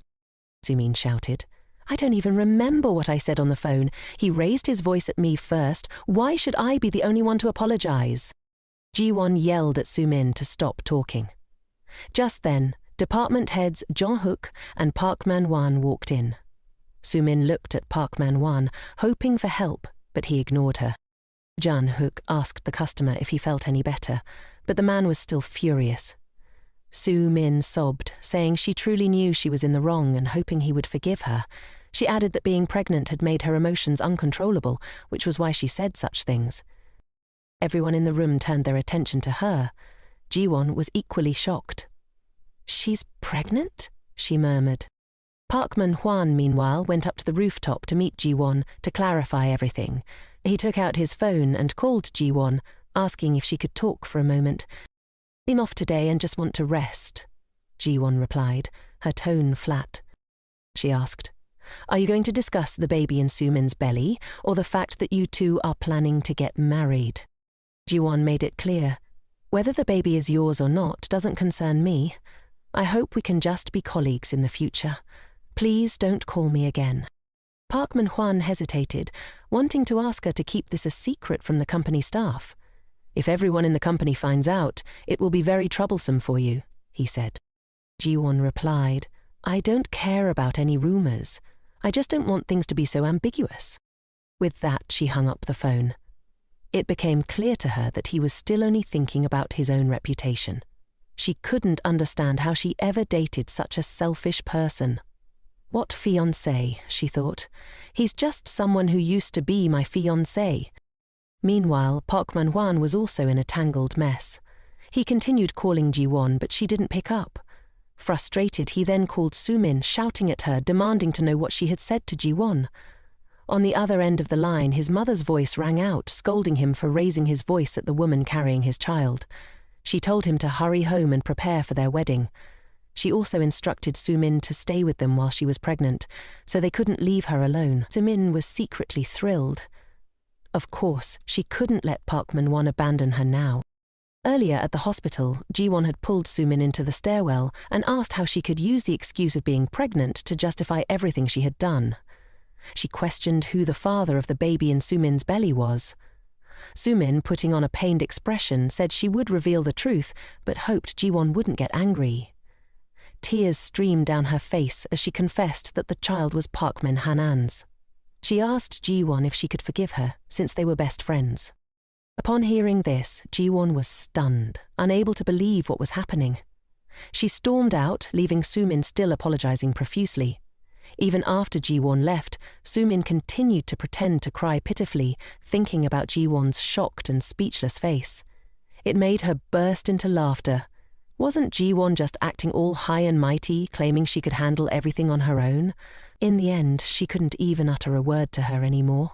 Sumin shouted, "I don't even remember what I said on the phone. He raised his voice at me first. Why should I be the only one to apologize?" Jiwan yelled at Sumin to stop talking. Just then, department heads Jong-hook and Park Man-wan walked in. Sumin looked at Park Man-wan, hoping for help, but he ignored her. Jang-hook asked the customer if he felt any better, but the man was still furious. Sumin sobbed, saying she truly knew she was in the wrong and hoping he would forgive her. She added that being pregnant had made her emotions uncontrollable, which was why she said such things. Everyone in the room turned their attention to her. Jiwan was equally shocked. "She's pregnant?" she murmured. Park Man-hwan, meanwhile, went up to the rooftop to meet Jiwan to clarify everything. He took out his phone and called Jiwan, asking if she could talk for a moment. "I'm off today and just want to rest," Jiwan replied, her tone flat. She asked, "Are you going to discuss the baby in Sumin's belly, or the fact that you two are planning to get married?" Jiwan made it clear, "Whether the baby is yours or not doesn't concern me. I hope we can just be colleagues in the future. Please don't call me again." Park Man-hwan hesitated, wanting to ask her to keep this a secret from the company staff. "If everyone in the company finds out, it will be very troublesome for you," he said. Jiwan replied, "I don't care about any rumors. I just don't want things to be so ambiguous." With that, she hung up the phone. It became clear to her that he was still only thinking about his own reputation. She couldn't understand how she ever dated such a selfish person. "What fiancé?" she thought. "He's just someone who used to be my fiancé." Meanwhile, Park Man-hwan was also in a tangled mess. He continued calling Jiwan, but she didn't pick up. Frustrated, he then called Sumin, shouting at her, demanding to know what she had said to Jiwan. On the other end of the line, his mother's voice rang out, scolding him for raising his voice at the woman carrying his child. She told him to hurry home and prepare for their wedding. She also instructed Sumin to stay with them while she was pregnant, so they couldn't leave her alone. Sumin was secretly thrilled. Of course, she couldn't let Park Man-hwan abandon her now. Earlier at the hospital, Jiwan had pulled Sumin into the stairwell and asked how she could use the excuse of being pregnant to justify everything she had done. She questioned who the father of the baby in Sumin's belly was. Sumin, putting on a pained expression, said she would reveal the truth, but hoped Jiwan wouldn't get angry. Tears streamed down her face as she confessed that the child was Park Man-hanan's. She asked Jiwan if she could forgive her, since they were best friends. Upon hearing this, Jiwan was stunned, unable to believe what was happening. She stormed out, leaving Sumin still apologizing profusely. Even after Jiwan left, Sumin continued to pretend to cry pitifully, thinking about Jiwan's shocked and speechless face. It made her burst into laughter. Wasn't Jiwan just acting all high and mighty, claiming she could handle everything on her own? In the end, she couldn't even utter a word to her anymore.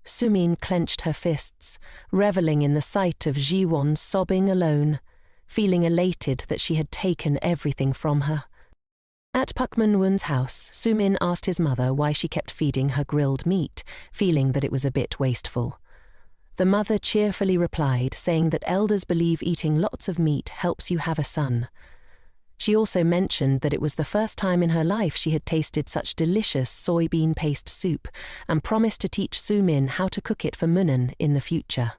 Sumin clenched her fists, reveling in the sight of Jiwan sobbing alone, feeling elated that she had taken everything from her. At Park Man-hwan's house, Sumin asked his mother why she kept feeding her grilled meat, feeling that it was a bit wasteful. The mother cheerfully replied, saying that elders believe eating lots of meat helps you have a son. She also mentioned that it was the first time in her life she had tasted such delicious soybean paste soup and promised to teach Sumin how to cook it for Munan in the future.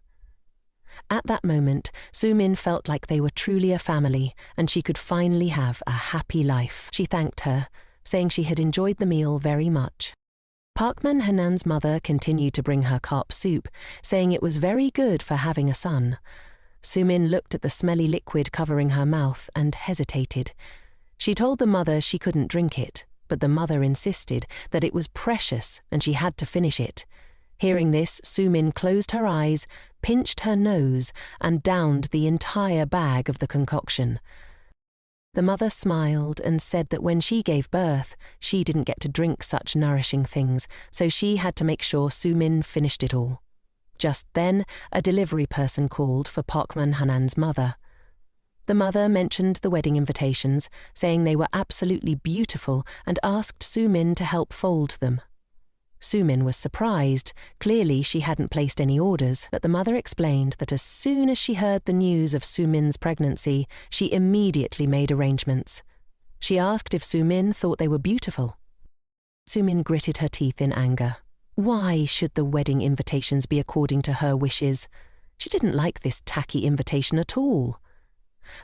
At that moment, Sumin felt like they were truly a family and she could finally have a happy life. She thanked her, saying she had enjoyed the meal very much. Park Man-hanan's mother continued to bring her carp soup, saying it was very good for having a son. Sumin looked at the smelly liquid covering her mouth and hesitated. She told the mother she couldn't drink it, but the mother insisted that it was precious and she had to finish it. Hearing this, Sumin closed her eyes, pinched her nose, and downed the entire bag of the concoction. The mother smiled and said that when she gave birth, she didn't get to drink such nourishing things, so she had to make sure Sumin finished it all. Just then, a delivery person called for Park Man-hanan's mother. The mother mentioned the wedding invitations, saying they were absolutely beautiful, and asked Sumin to help fold them. Sumin was surprised. Clearly she hadn't placed any orders, but the mother explained that as soon as she heard the news of Sumin's pregnancy, she immediately made arrangements. She asked if Sumin thought they were beautiful. Sumin gritted her teeth in anger. Why should the wedding invitations be according to her wishes? She didn't like this tacky invitation at all.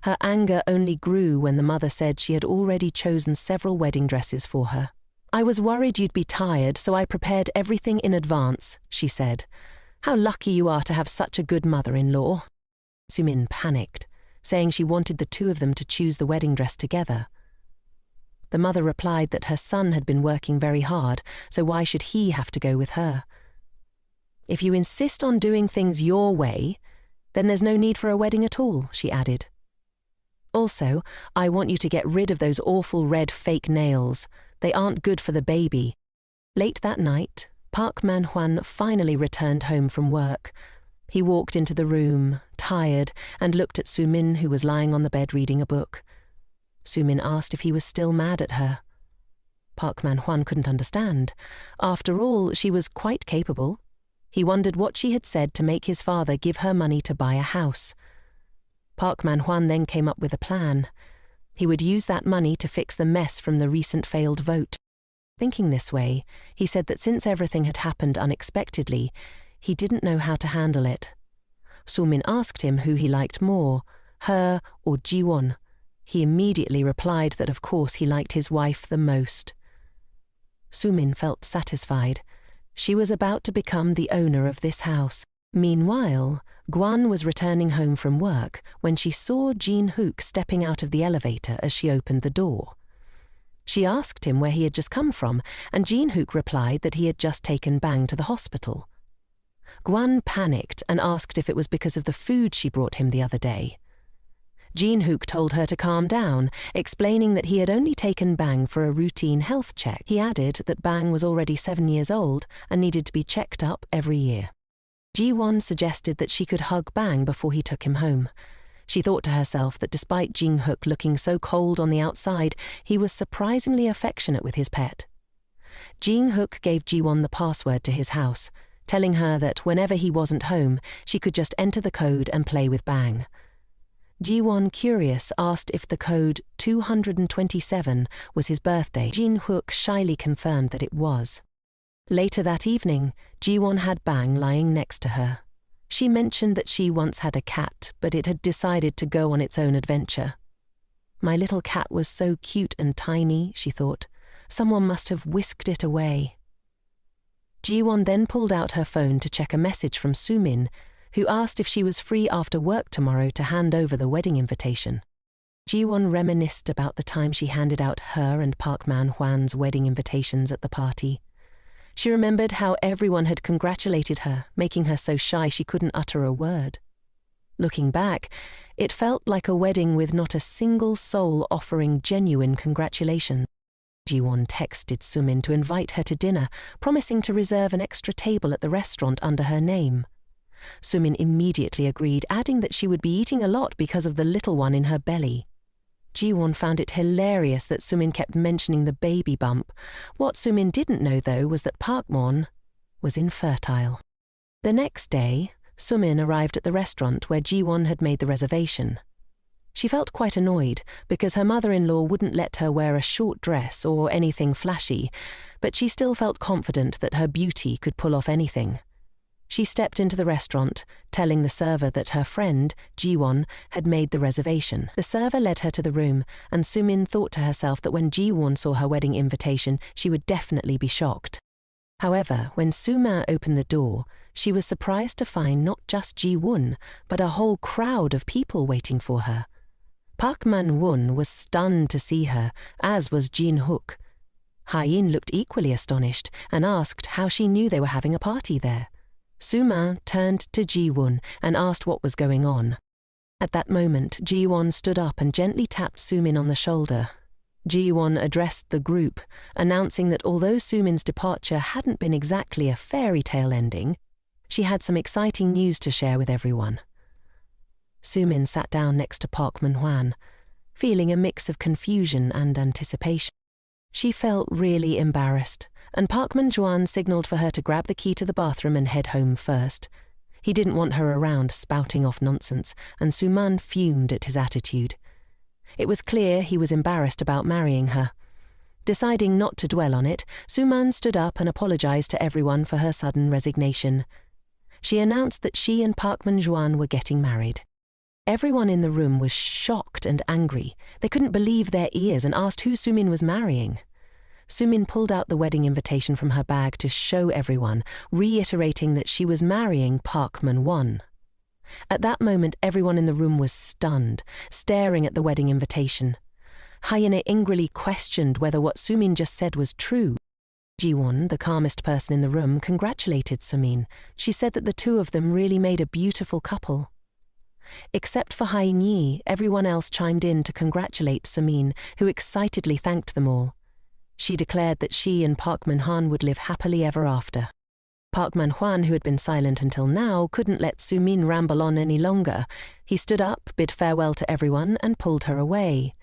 Her anger only grew when the mother said she had already chosen several wedding dresses for her. I was worried you'd be tired, so I prepared everything in advance, she said. How lucky you are to have such a good mother-in-law. Sumin panicked, saying she wanted the two of them to choose the wedding dress together. The mother replied that her son had been working very hard, so why should he have to go with her? If you insist on doing things your way, then there's no need for a wedding at all, she added. Also, I want you to get rid of those awful red fake nails. They aren't good for the baby. Late that night, Park Man-hwan finally returned home from work. He walked into the room, tired, and looked at Sumin, who was lying on the bed reading a book. Sumin asked if he was still mad at her. Park Man-hwan couldn't understand. After all, she was quite capable. He wondered what she had said to make his father give her money to buy a house. Park Man-hwan then came up with a plan. He would use that money to fix the mess from the recent failed vote. Thinking this way, he said that since everything had happened unexpectedly, he didn't know how to handle it. Sumin asked him who he liked more, her or Jiwan. He immediately replied that of course he liked his wife the most. Sumin felt satisfied. She was about to become the owner of this house. Meanwhile, Guan was returning home from work when she saw Jin-hook stepping out of the elevator as she opened the door. She asked him where he had just come from, and Jin-hook replied that he had just taken Bang to the hospital. Guan panicked and asked if it was because of the food she brought him the other day. Jin-hook told her to calm down, explaining that he had only taken Bang for a routine health check. He added that Bang was already 7 years old and needed to be checked up every year. Jiwan suggested that she could hug Bang before he took him home. She thought to herself that despite Jin-hook looking so cold on the outside, he was surprisingly affectionate with his pet. Jin-hook gave Jiwan the password to his house, telling her that whenever he wasn't home, she could just enter the code and play with Bang. Jiwan, curious, asked if the code 227 was his birthday. Jin-hook shyly confirmed that it was. Later that evening, Jiwan had Bang lying next to her. She mentioned that she once had a cat, but it had decided to go on its own adventure. My little cat was so cute and tiny, she thought. Someone must have whisked it away. Jiwan then pulled out her phone to check a message from Sumin, who asked if she was free after work tomorrow to hand over the wedding invitation. Jiwan reminisced about the time she handed out her and Park Man-hwan's wedding invitations at the party. She remembered how everyone had congratulated her, making her so shy she couldn't utter a word. Looking back, it felt like a wedding with not a single soul offering genuine congratulations. Jiwan texted Sumin to invite her to dinner, promising to reserve an extra table at the restaurant under her name. Sumin immediately agreed, adding that she would be eating a lot because of the little one in her belly. Jiwan found it hilarious that Sumin kept mentioning the baby bump. What Sumin didn't know, though, was that Parkmon was infertile. The next day, Sumin arrived at the restaurant where Jiwan had made the reservation. She felt quite annoyed because her mother-in-law wouldn't let her wear a short dress or anything flashy, but she still felt confident that her beauty could pull off anything. She stepped into the restaurant, telling the server that her friend, Jiwan, had made the reservation. The server led her to the room, and Sumin thought to herself that when Jiwan saw her wedding invitation, she would definitely be shocked. However, when Sumin opened the door, she was surprised to find not just Jiwon, but a whole crowd of people waiting for her. Park Man-won was stunned to see her, as was Jin-hook. Ha-in looked equally astonished and asked how she knew they were having a party there. Sumin turned to Jiwon and asked what was going on. At that moment, Jiwon stood up and gently tapped Sumin on the shoulder. Jiwon addressed the group, announcing that although Sumin's departure hadn't been exactly a fairy tale ending, she had some exciting news to share with everyone. Sumin sat down next to Park Manhwan, feeling a mix of confusion and anticipation. She felt really embarrassed, and Park Manhwan signaled for her to grab the key to the bathroom and head home first. He didn't want her around spouting off nonsense, and Suman fumed at his attitude. It was clear he was embarrassed about marrying her. Deciding not to dwell on it, Suman stood up and apologized to everyone for her sudden resignation. She announced that she and Park Manhwan were getting married. Everyone in the room was shocked and angry. They couldn't believe their ears and asked who Sumin was marrying. Sumin pulled out the wedding invitation from her bag to show everyone, reiterating that she was marrying Park Manhwan. At that moment, everyone in the room was stunned, staring at the wedding invitation. Hyena angrily questioned whether what Sumin just said was true. Jiwan, the calmest person in the room, congratulated Sumin. She said that the two of them really made a beautiful couple. Except for Hainyi, everyone else chimed in to congratulate Sumin, who excitedly thanked them all. She declared that she and Park Manhwan would live happily ever after. Park Manhwan, who had been silent until now, couldn't let Sumin ramble on any longer. He stood up, bid farewell to everyone, and pulled her away.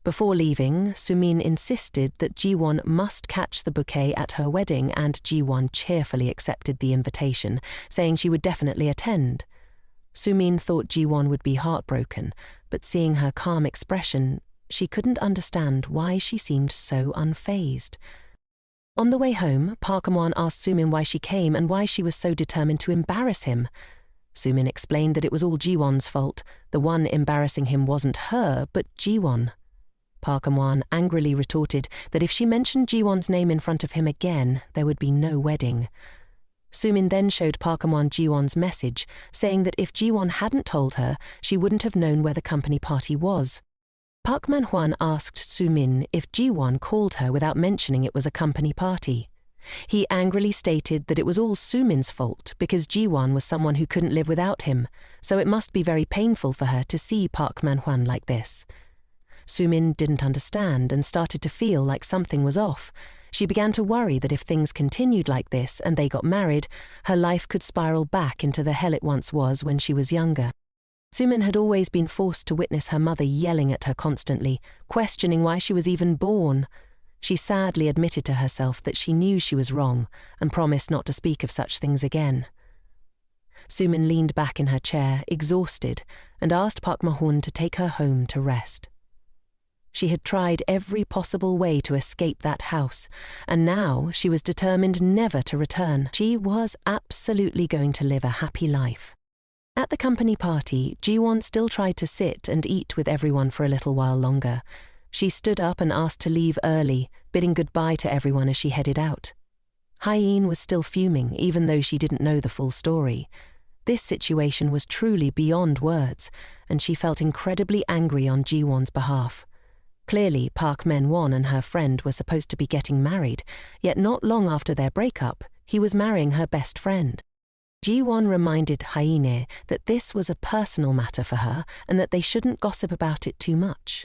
Before leaving, Sumin insisted that Jiwan must catch the bouquet at her wedding, and Jiwan cheerfully accepted the invitation, saying she would definitely attend. Sumin thought Jiwan would be heartbroken, but seeing her calm expression, she couldn't understand why she seemed so unfazed. On the way home, Park Manhwan asked Sumin why she came and why she was so determined to embarrass him. Sumin explained that it was all Jiwan's fault. The one embarrassing him wasn't her, but Jiwan. Park Manhwan angrily retorted that if she mentioned Jiwan's name in front of him again, there would be no wedding. Sumin then showed Park Manhwan Jiwan's message, saying that if Jiwan hadn't told her, she wouldn't have known where the company party was. Park Manhwan asked Sumin if Jiwan called her without mentioning it was a company party. He angrily stated that it was all Sumin's fault because Jiwan was someone who couldn't live without him, so it must be very painful for her to see Park Manhwan like this. Sumin didn't understand and started to feel like something was off. She began to worry that if things continued like this and they got married, her life could spiral back into the hell it once was when she was younger. Sumin had always been forced to witness her mother yelling at her constantly, questioning why she was even born. She sadly admitted to herself that she knew she was wrong and promised not to speak of such things again. Sumin leaned back in her chair, exhausted, and asked Park Manhwan to take her home to rest. She had tried every possible way to escape that house, and now she was determined never to return. She was absolutely going to live a happy life. At the company party, Jiwan still tried to sit and eat with everyone for a little while longer. She stood up and asked to leave early, bidding goodbye to everyone as she headed out. Hyene was still fuming, even though she didn't know the full story. This situation was truly beyond words, and she felt incredibly angry on Jiwan's behalf. Clearly, Park Manhwan and her friend were supposed to be getting married, yet not long after their breakup, he was marrying her best friend. Jiwan reminded Hyene that this was a personal matter for her and that they shouldn't gossip about it too much.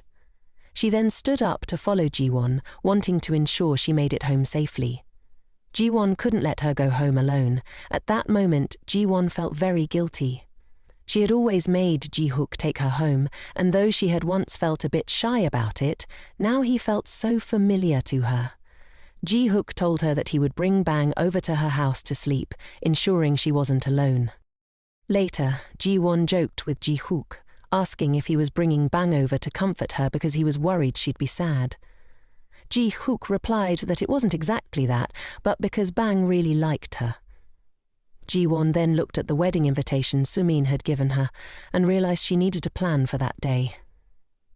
She then stood up to follow Jiwan, wanting to ensure she made it home safely. Jiwan couldn't let her go home alone. At that moment, Jiwan felt very guilty. She had always made Jihook take her home, and though she had once felt a bit shy about it, now he felt so familiar to her. Jihook told her that he would bring Bang over to her house to sleep, ensuring she wasn't alone. Later, Jiwon joked with Jihook, asking if he was bringing Bang over to comfort her because he was worried she'd be sad. Jihook replied that it wasn't exactly that, but because Bang really liked her. Jiwon then looked at the wedding invitation Sumin had given her and realized she needed a plan for that day.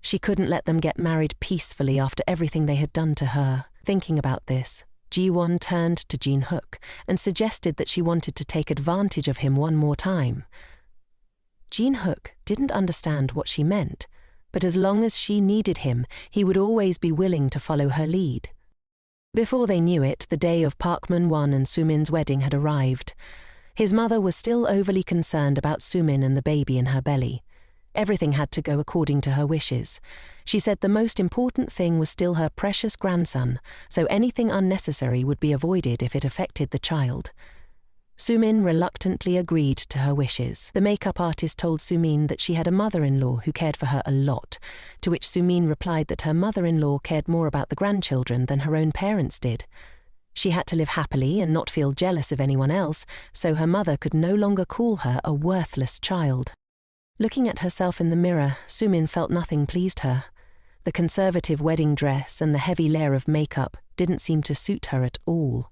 She couldn't let them get married peacefully after everything they had done to her. Thinking about this, Jiwon turned to Jinhook and suggested that she wanted to take advantage of him one more time. Jinhook didn't understand what she meant, but as long as she needed him, he would always be willing to follow her lead. Before they knew it, the day of Park Manhwan and Sumin's wedding had arrived. His mother was still overly concerned about Sumin and the baby in her belly. Everything had to go according to her wishes. She said the most important thing was still her precious grandson, so anything unnecessary would be avoided if it affected the child. Sumin reluctantly agreed to her wishes. The makeup artist told Sumin that she had a mother-in-law who cared for her a lot, to which Sumin replied that her mother-in-law cared more about the grandchildren than her own parents did. She had to live happily and not feel jealous of anyone else, so her mother could no longer call her a worthless child. Looking at herself in the mirror, Sumin felt nothing pleased her. The conservative wedding dress and the heavy layer of makeup didn't seem to suit her at all.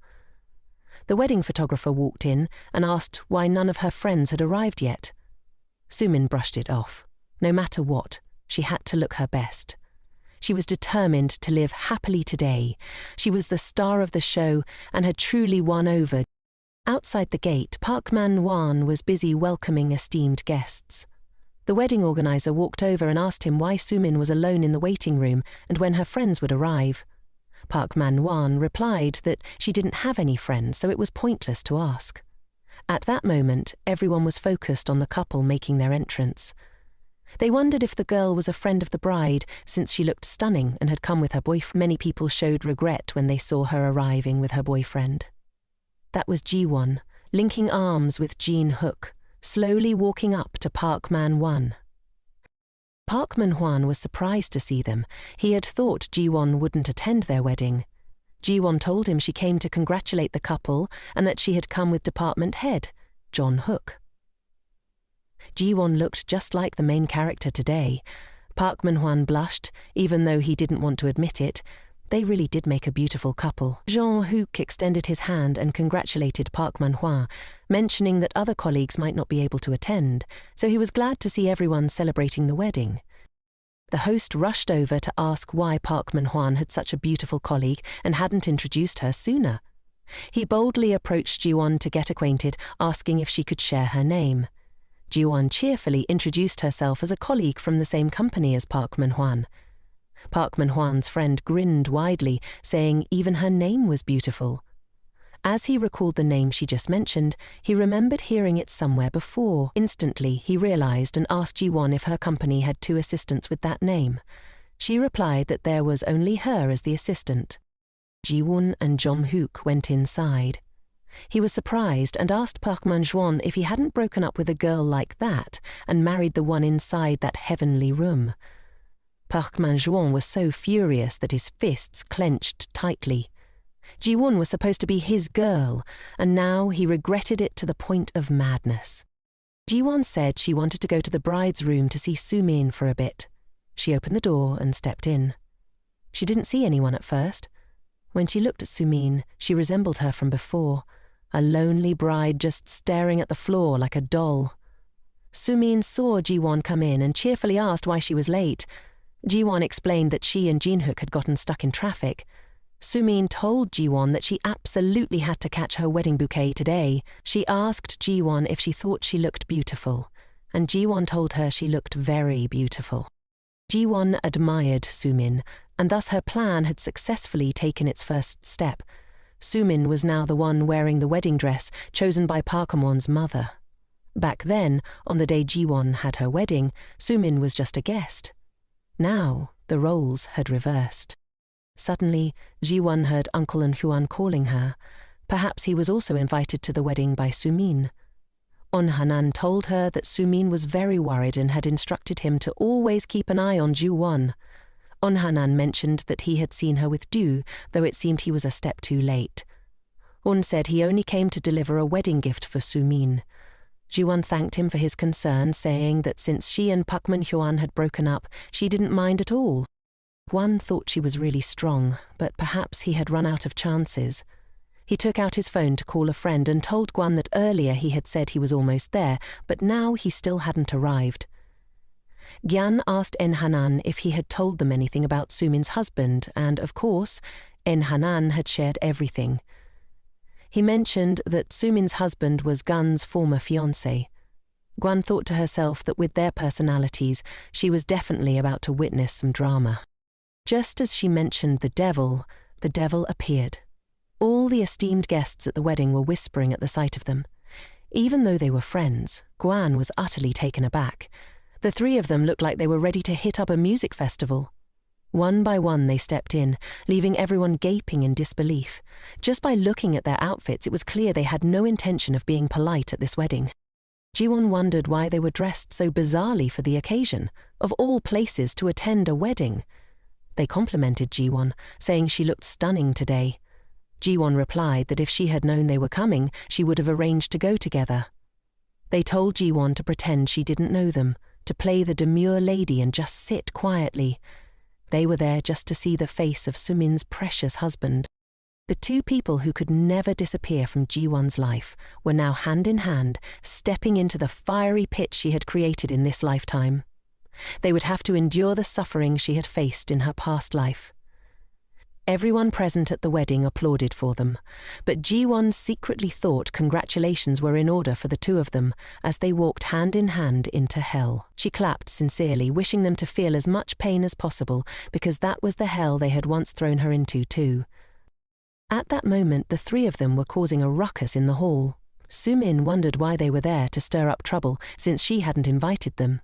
The wedding photographer walked in and asked why none of her friends had arrived yet. Sumin brushed it off. No matter what, she had to look her best. She was determined to live happily today. She was the star of the show and had truly won over. Outside the gate, Park Man-hwan was busy welcoming esteemed guests. The wedding organizer walked over and asked him why Sumin was alone in the waiting room and when her friends would arrive. Park Man-hwan replied that she didn't have any friends, so it was pointless to ask. At that moment, everyone was focused on the couple making their entrance. They wondered if the girl was a friend of the bride, since she looked stunning and had come with her boyfriend. Many people showed regret when they saw her arriving with her boyfriend. That was Jiwan, linking arms with Jin-hook, slowly walking up to Park Man-hwan. Park Man-hwan was surprised to see them. He had thought Jiwan wouldn't attend their wedding. Jiwan told him she came to congratulate the couple and that she had come with department head, John Hook. Jiwan looked just like the main character today. Park Man-hwan blushed, even though he didn't want to admit it. They really did make a beautiful couple. Jean Hook extended his hand and congratulated Park Man-hwa, mentioning that other colleagues might not be able to attend, so he was glad to see everyone celebrating the wedding. The host rushed over to ask why Park Man-hwan had such a beautiful colleague and hadn't introduced her sooner. He boldly approached Jiwan to get acquainted, asking if she could share her name. Jiwan cheerfully introduced herself as a colleague from the same company as Park Man-hwan. Park Man-hwan's friend grinned widely, saying even her name was beautiful. As he recalled the name she just mentioned, he remembered hearing it somewhere before. Instantly, he realized and asked Jiwan if her company had 2 assistants with that name. She replied that there was only her as the assistant. Jiwon and Jong-hook went inside. He was surprised and asked Park Man-hwan if he hadn't broken up with a girl like that and married the one inside that heavenly room. Park Man-hwan was so furious that his fists clenched tightly. Jiwon was supposed to be his girl, and now he regretted it to the point of madness. Jiwan said she wanted to go to the bride's room to see Sumin for a bit. She opened the door and stepped in. She didn't see anyone at first. When she looked at Sumin, she resembled her from before, a lonely bride just staring at the floor like a doll. Sumin saw Jiwan come in and cheerfully asked why she was late. Jiwan explained that she and Jin-hook had gotten stuck in traffic. Sumin told Jiwan that she absolutely had to catch her wedding bouquet today. She asked Jiwan if she thought she looked beautiful, and Jiwan told her she looked very beautiful. Jiwan admired Sumin, and thus her plan had successfully taken its first step. Sumin was now the one wearing the wedding dress chosen by Park Man-hwan's mother. Back then, on the day Jiwan had her wedding, Sumin was just a guest. Now, the roles had reversed. Suddenly, Jiwan heard Uncle Huan calling her. Perhaps he was also invited to the wedding by Sumin. Hanan told her that Sumin was very worried and had instructed him to always keep an eye on Jiwan. Hanan mentioned that he had seen her with Du, though it seemed he was a step too late. Said he only came to deliver a wedding gift for Sumin. Jiwan thanked him for his concern, saying that since she and Park Man-hwan had broken up, she didn't mind at all. Guan thought she was really strong, but perhaps he had run out of chances. He took out his phone to call a friend and told Guan that earlier he had said he was almost there, but now he still hadn't arrived. Gyan asked Hanan if he had told them anything about Sumin's husband, and, of course, Hanan had shared everything. He mentioned that Sumin's husband was Gun's former fiancé. Guan thought to herself that with their personalities, she was definitely about to witness some drama. Just as she mentioned the devil appeared. All the esteemed guests at the wedding were whispering at the sight of them. Even though they were friends, Guan was utterly taken aback. The 3 of them looked like they were ready to hit up a music festival. One by one they stepped in, leaving everyone gaping in disbelief. Just by looking at their outfits, it was clear they had no intention of being polite at this wedding. Jiwan wondered why they were dressed so bizarrely for the occasion, of all places to attend a wedding. They complimented Jiwan, saying she looked stunning today. Jiwan replied that if she had known they were coming, she would have arranged to go together. They told Jiwan to pretend she didn't know them, to play the demure lady and just sit quietly. They were there just to see the face of Sumin's precious husband. The two people who could never disappear from Jiwan's life were now hand in hand, stepping into the fiery pit she had created in this lifetime. They would have to endure the suffering she had faced in her past life. Everyone present at the wedding applauded for them, but Jiwan secretly thought congratulations were in order for the two of them as they walked hand in hand into hell. She clapped sincerely, wishing them to feel as much pain as possible, because that was the hell they had once thrown her into too. At that moment, the three of them were causing a ruckus in the hall. Sumin wondered why they were there to stir up trouble, since she hadn't invited them.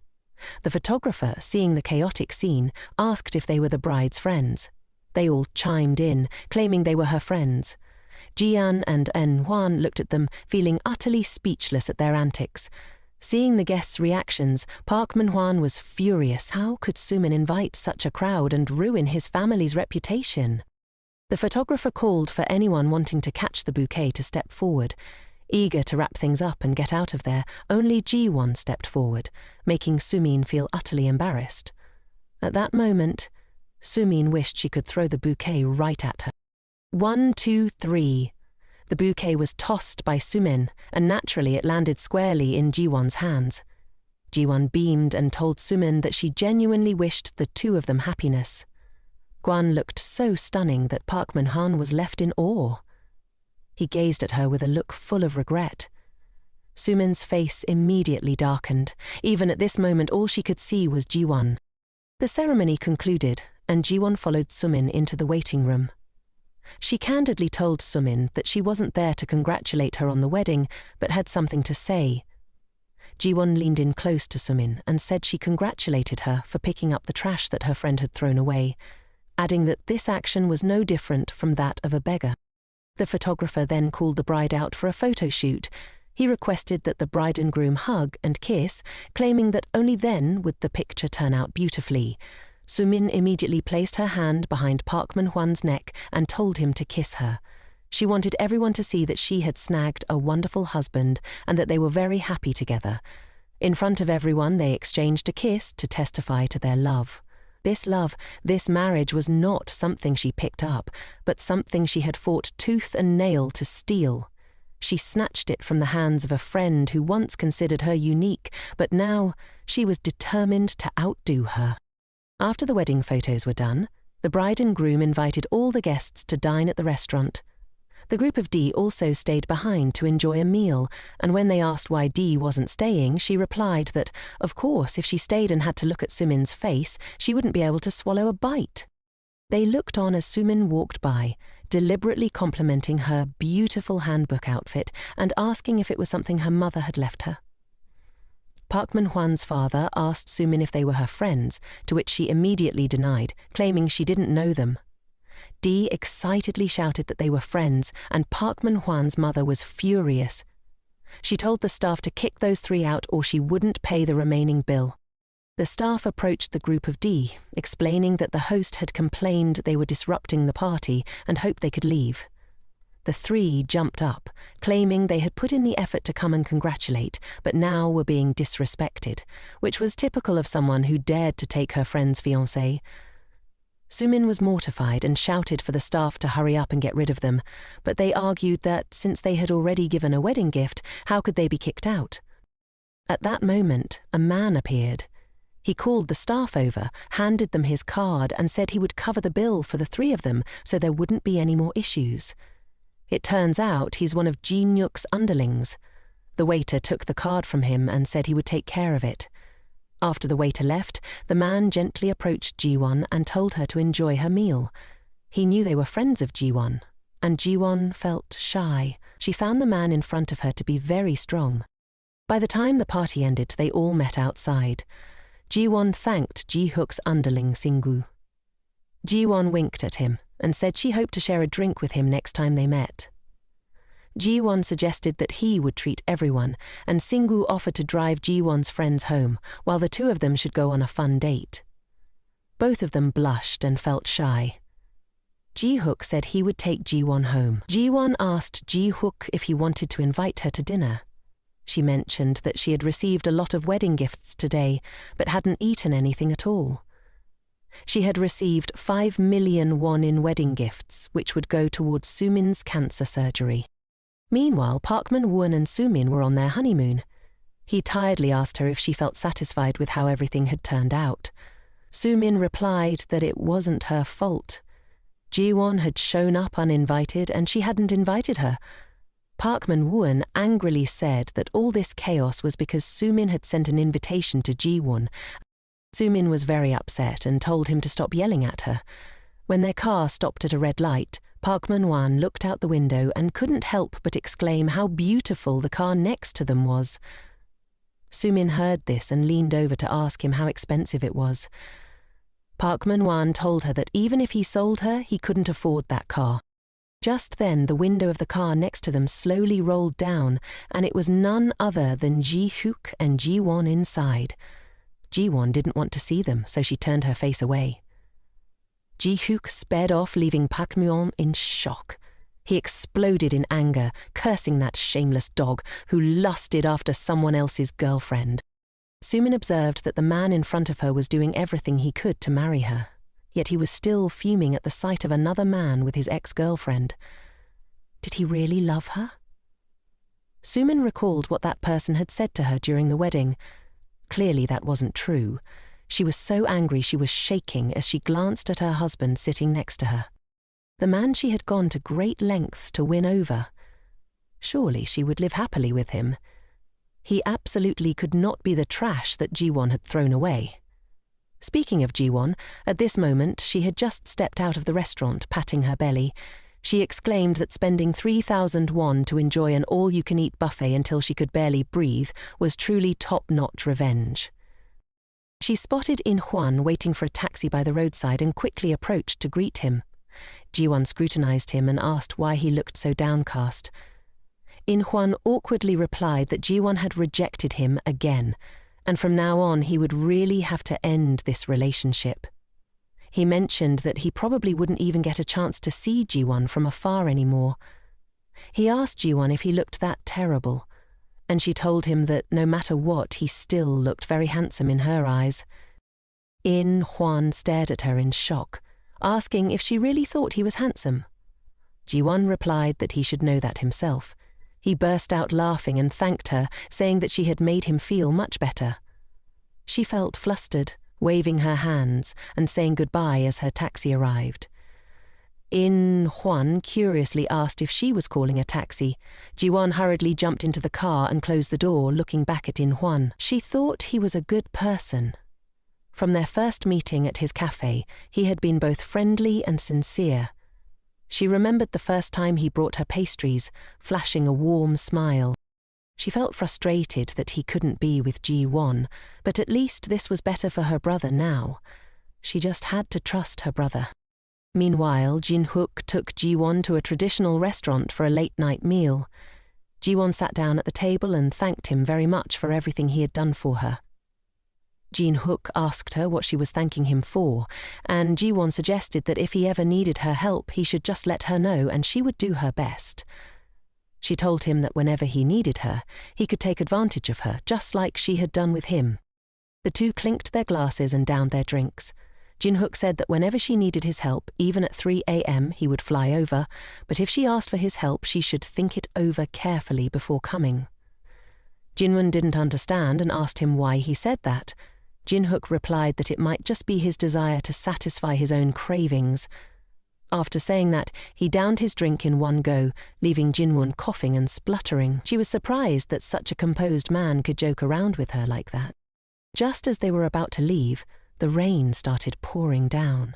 The photographer, seeing the chaotic scene, asked if they were the bride's friends. They all chimed in, claiming they were her friends. Jian and Enhuan looked at them, feeling utterly speechless at their antics. Seeing the guests' reactions, Park Manhwan was furious. How could Sumin invite such a crowd and ruin his family's reputation? The photographer called for anyone wanting to catch the bouquet to step forward. Eager to wrap things up and get out of there, only Jiwan stepped forward, making Sumin feel utterly embarrassed. At that moment, Sumin wished she could throw the bouquet right at her. 1, 2, 3. The bouquet was tossed by Sumin, and naturally it landed squarely in Jiwan's hands. Jiwan beamed and told Sumin that she genuinely wished the two of them happiness. Guan looked so stunning that Park Manhwan was left in awe. He gazed at her with a look full of regret. Sumin's face immediately darkened. Even at this moment, all she could see was Jiwan. The ceremony concluded, and Jiwan followed Sumin into the waiting room. She candidly told Sumin that she wasn't there to congratulate her on the wedding, but had something to say. Jiwan leaned in close to Sumin and said she congratulated her for picking up the trash that her friend had thrown away, adding that this action was no different from that of a beggar. The photographer then called the bride out for a photo shoot. He requested that the bride and groom hug and kiss, claiming that only then would the picture turn out beautifully. Sumin immediately placed her hand behind Park Manhwan's neck and told him to kiss her. She wanted everyone to see that she had snagged a wonderful husband and that they were very happy together. In front of everyone, they exchanged a kiss to testify to their love. This marriage was not something she picked up, but something she had fought tooth and nail to steal. She snatched it from the hands of a friend who once considered her unique, but now she was determined to outdo her. After the wedding photos were done, the bride and groom invited all the guests to dine at the restaurant. The group of D also stayed behind to enjoy a meal, and when they asked why D wasn't staying, she replied that, of course, if she stayed and had to look at Sumin's face, she wouldn't be able to swallow a bite. They looked on as Sumin walked by, deliberately complimenting her beautiful handbook outfit and asking if it was something her mother had left her. Park Manhwan's father asked Sumin if they were her friends, to which she immediately denied, claiming she didn't know them. D excitedly shouted that they were friends, and Park Manhwan's mother was furious. She told the staff to kick those three out or she wouldn't pay the remaining bill. The staff approached the group of D, explaining that the host had complained they were disrupting the party and hoped they could leave. The three jumped up, claiming they had put in the effort to come and congratulate, but now were being disrespected, which was typical of someone who dared to take her friend's fiancé. Sumin was mortified and shouted for the staff to hurry up and get rid of them, but they argued that since they had already given a wedding gift, how could they be kicked out? At that moment, a man appeared. He called the staff over, handed them his card and said he would cover the bill for the three of them so there wouldn't be any more issues. It turns out he's one of Ji Nyuk's underlings. The waiter took the card from him and said he would take care of it. After the waiter left, the man gently approached Jiwan and told her to enjoy her meal. He knew they were friends of Jiwan, and Jiwan felt shy. She found the man in front of her to be very strong. By the time the party ended, they all met outside. Jiwan thanked Ji Hook's underling Singu. Jiwan winked at him and said she hoped to share a drink with him next time they met. Jiwan suggested that he would treat everyone, and Singu offered to drive Jiwan's friends home, while the two of them should go on a fun date. Both of them blushed and felt shy. Ji-hook said he would take Jiwan home. Jiwan asked Ji-hook if he wanted to invite her to dinner. She mentioned that she had received a lot of wedding gifts today, but hadn't eaten anything at all. She had received 5 million won in wedding gifts, which would go towards Sumin's cancer surgery. Meanwhile, Park Man-won and Sumin were on their honeymoon. He tiredly asked her if she felt satisfied with how everything had turned out. Sumin replied that it wasn't her fault. Jiwan had shown up uninvited and she hadn't invited her. Park Man-won angrily said that all this chaos was because Sumin had sent an invitation to Jiwan. Sumin was very upset and told him to stop yelling at her. When their car stopped at a red light, Park Man-won looked out the window and couldn't help but exclaim how beautiful the car next to them was. Sumin heard this and leaned over to ask him how expensive it was. Park Man-won told her that even if he sold her, he couldn't afford that car. Just then, the window of the car next to them slowly rolled down, and it was none other than Ji-hook and Jiwan inside. Jiwan didn't want to see them, so she turned her face away. Ji-hook sped off, leaving Park Man-won in shock. He exploded in anger, cursing that shameless dog who lusted after someone else's girlfriend. Sumin observed that the man in front of her was doing everything he could to marry her, yet he was still fuming at the sight of another man with his ex-girlfriend. Did he really love her? Sumin recalled what that person had said to her during the wedding. Clearly that wasn't true. She was so angry she was shaking as she glanced at her husband sitting next to her. The man she had gone to great lengths to win over. Surely she would live happily with him. He absolutely could not be the trash that Jiwan had thrown away. Speaking of Jiwan, at this moment she had just stepped out of the restaurant, patting her belly. She exclaimed that spending 3,000 won to enjoy an all-you-can-eat buffet until she could barely breathe was truly top-notch revenge. She spotted In-hwan waiting for a taxi by the roadside and quickly approached to greet him. Jiwan scrutinized him and asked why he looked so downcast. In-hwan awkwardly replied that Jiwan had rejected him again, and from now on he would really have to end this relationship. He mentioned that he probably wouldn't even get a chance to see Jiwan from afar anymore. He asked Jiwan if he looked that terrible, and she told him that no matter what, he still looked very handsome in her eyes. In-hwan stared at her in shock, asking if she really thought he was handsome. Jiwan replied that he should know that himself. He burst out laughing and thanked her, saying that she had made him feel much better. She felt flustered, waving her hands and saying goodbye as her taxi arrived. In-hwan curiously asked if she was calling a taxi. Jiwan hurriedly jumped into the car and closed the door, looking back at In-hwan. She thought he was a good person. From their first meeting at his cafe, he had been both friendly and sincere. She remembered the first time he brought her pastries, flashing a warm smile. She felt frustrated that he couldn't be with Jiwan, but at least this was better for her brother now. She just had to trust her brother. Meanwhile, Jin-hook took Jiwan to a traditional restaurant for a late-night meal. Jiwan sat down at the table and thanked him very much for everything he had done for her. Jin-hook asked her what she was thanking him for, and Jiwan suggested that if he ever needed her help, he should just let her know and she would do her best. She told him that whenever he needed her, he could take advantage of her, just like she had done with him. The two clinked their glasses and downed their drinks. Jin-hook said that whenever she needed his help, even at 3 a.m, he would fly over, but if she asked for his help, she should think it over carefully before coming. Jinwon didn't understand and asked him why he said that. Jin-hook replied that it might just be his desire to satisfy his own cravings. After saying that, he downed his drink in one go, leaving Jinwon coughing and spluttering. She was surprised that such a composed man could joke around with her like that. Just as they were about to leave, the rain started pouring down.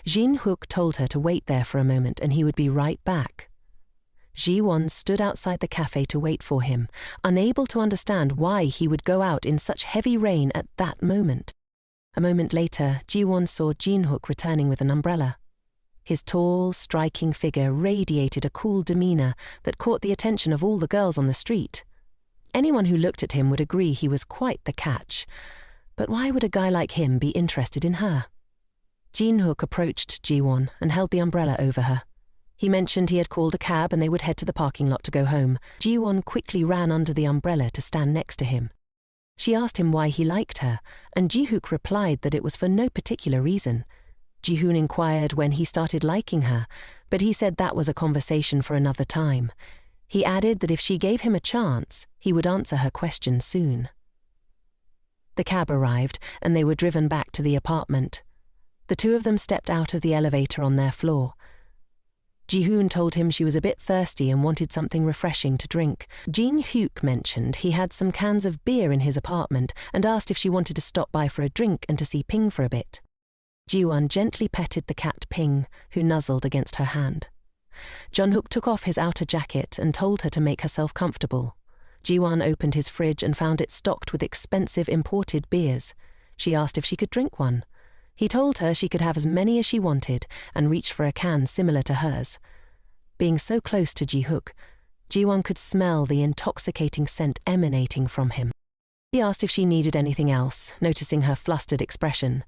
Jin-hook told her to wait there for a moment and he would be right back. Jiwan stood outside the cafe to wait for him, unable to understand why he would go out in such heavy rain at that moment. A moment later, Jiwan saw Jinhook returning with an umbrella. His tall, striking figure radiated a cool demeanor that caught the attention of all the girls on the street. Anyone who looked at him would agree he was quite the catch. But why would a guy like him be interested in her? Jinhook approached Jiwon and held the umbrella over her. He mentioned he had called a cab and they would head to the parking lot to go home. Jiwon quickly ran under the umbrella to stand next to him. She asked him why he liked her, and Jihook replied that it was for no particular reason. Jihoon inquired when he started liking her, but he said that was a conversation for another time. He added that if she gave him a chance, he would answer her question soon. The cab arrived, and they were driven back to the apartment. The two of them stepped out of the elevator on their floor. Jihoon told him she was a bit thirsty and wanted something refreshing to drink. Jinhook mentioned he had some cans of beer in his apartment and asked if she wanted to stop by for a drink and to see Ping for a bit. Jiwan gently petted the cat Ping, who nuzzled against her hand. Jinhook took off his outer jacket and told her to make herself comfortable. Jiwan opened his fridge and found it stocked with expensive imported beers. She asked if she could drink one. He told her she could have as many as she wanted and reached for a can similar to hers. Being so close to Jihook, Jiwan could smell the intoxicating scent emanating from him. He asked if she needed anything else, noticing her flustered expression.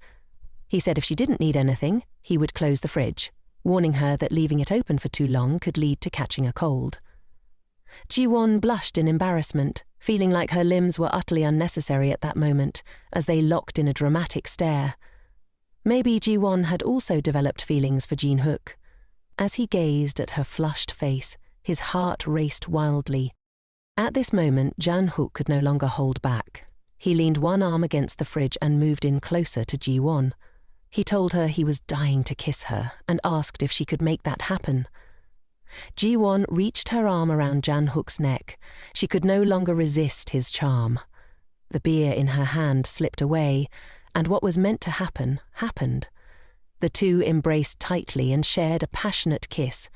He said if she didn't need anything, he would close the fridge, warning her that leaving it open for too long could lead to catching a cold. Jiwon blushed in embarrassment, feeling like her limbs were utterly unnecessary at that moment, as they locked in a dramatic stare. Maybe Jiwon had also developed feelings for Jinhook. As he gazed at her flushed face, his heart raced wildly. At this moment, Jinhook could no longer hold back. He leaned one arm against the fridge and moved in closer to Jiwon. He told her he was dying to kiss her and asked if she could make that happen. Jiwon reached her arm around Jinhook's neck. She could no longer resist his charm. The beer in her hand slipped away, and what was meant to happen, happened. The two embraced tightly and shared a passionate kiss.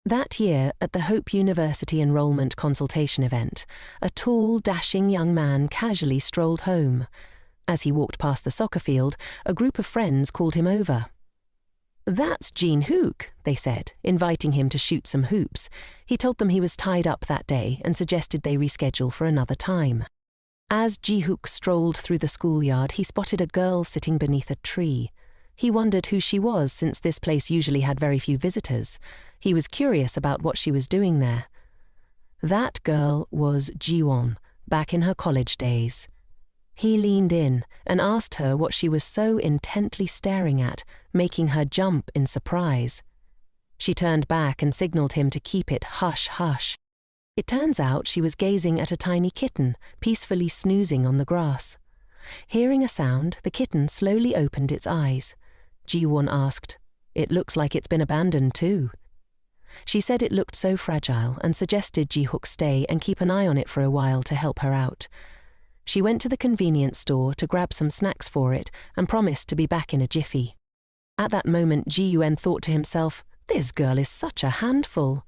That year, at the Hope University enrollment consultation event, a tall, dashing young man casually strolled home. As he walked past the soccer field, a group of friends called him over. "That's Jinhook," they said, inviting him to shoot some hoops. He told them he was tied up that day and suggested they reschedule for another time. As Jihook strolled through the schoolyard, he spotted a girl sitting beneath a tree. He wondered who she was since this place usually had very few visitors. He was curious about what she was doing there. That girl was Jiwon, back in her college days. He leaned in and asked her what she was so intently staring at, making her jump in surprise. She turned back and signaled him to keep it hush hush. It turns out she was gazing at a tiny kitten, peacefully snoozing on the grass. Hearing a sound, the kitten slowly opened its eyes. Jiwon asked, "It looks like it's been abandoned too." She said it looked so fragile and suggested Jihook stay and keep an eye on it for a while to help her out. She went to the convenience store to grab some snacks for it and promised to be back in a jiffy. At that moment, Jiwan thought to himself, "This girl is such a handful."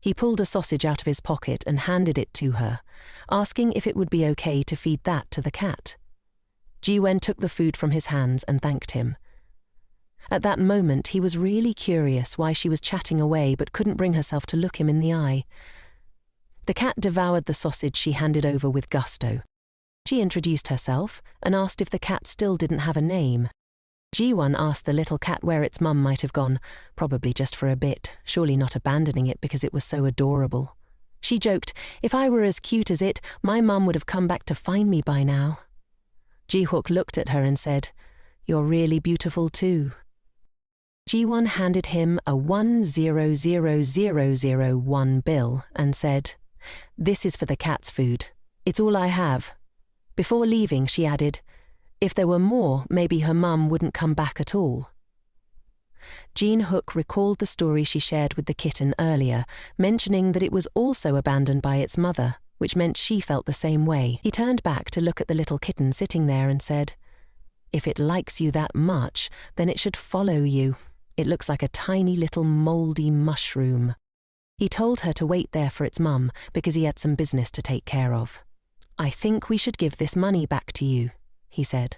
He pulled a sausage out of his pocket and handed it to her, asking if it would be okay to feed that to the cat. Jiwan took the food from his hands and thanked him. At that moment, he was really curious why she was chatting away but couldn't bring herself to look him in the eye. The cat devoured the sausage she handed over with gusto. She introduced herself and asked if the cat still didn't have a name. Jiwan asked the little cat where its mum might have gone, probably just for a bit, surely not abandoning it because it was so adorable. She joked, "If I were as cute as it, my mum would have come back to find me by now." Jihook looked at her and said, "You're really beautiful too." Jiwan handed him a 100,001 bill and said, "This is for the cat's food. It's all I have." Before leaving, she added, "If there were more, maybe her mum wouldn't come back at all." Jinhook recalled the story she shared with the kitten earlier, mentioning that it was also abandoned by its mother, which meant she felt the same way. He turned back to look at the little kitten sitting there and said, "If it likes you that much, then it should follow you. It looks like a tiny little mouldy mushroom." He told her to wait there for its mum because he had some business to take care of. "I think we should give this money back to you," he said.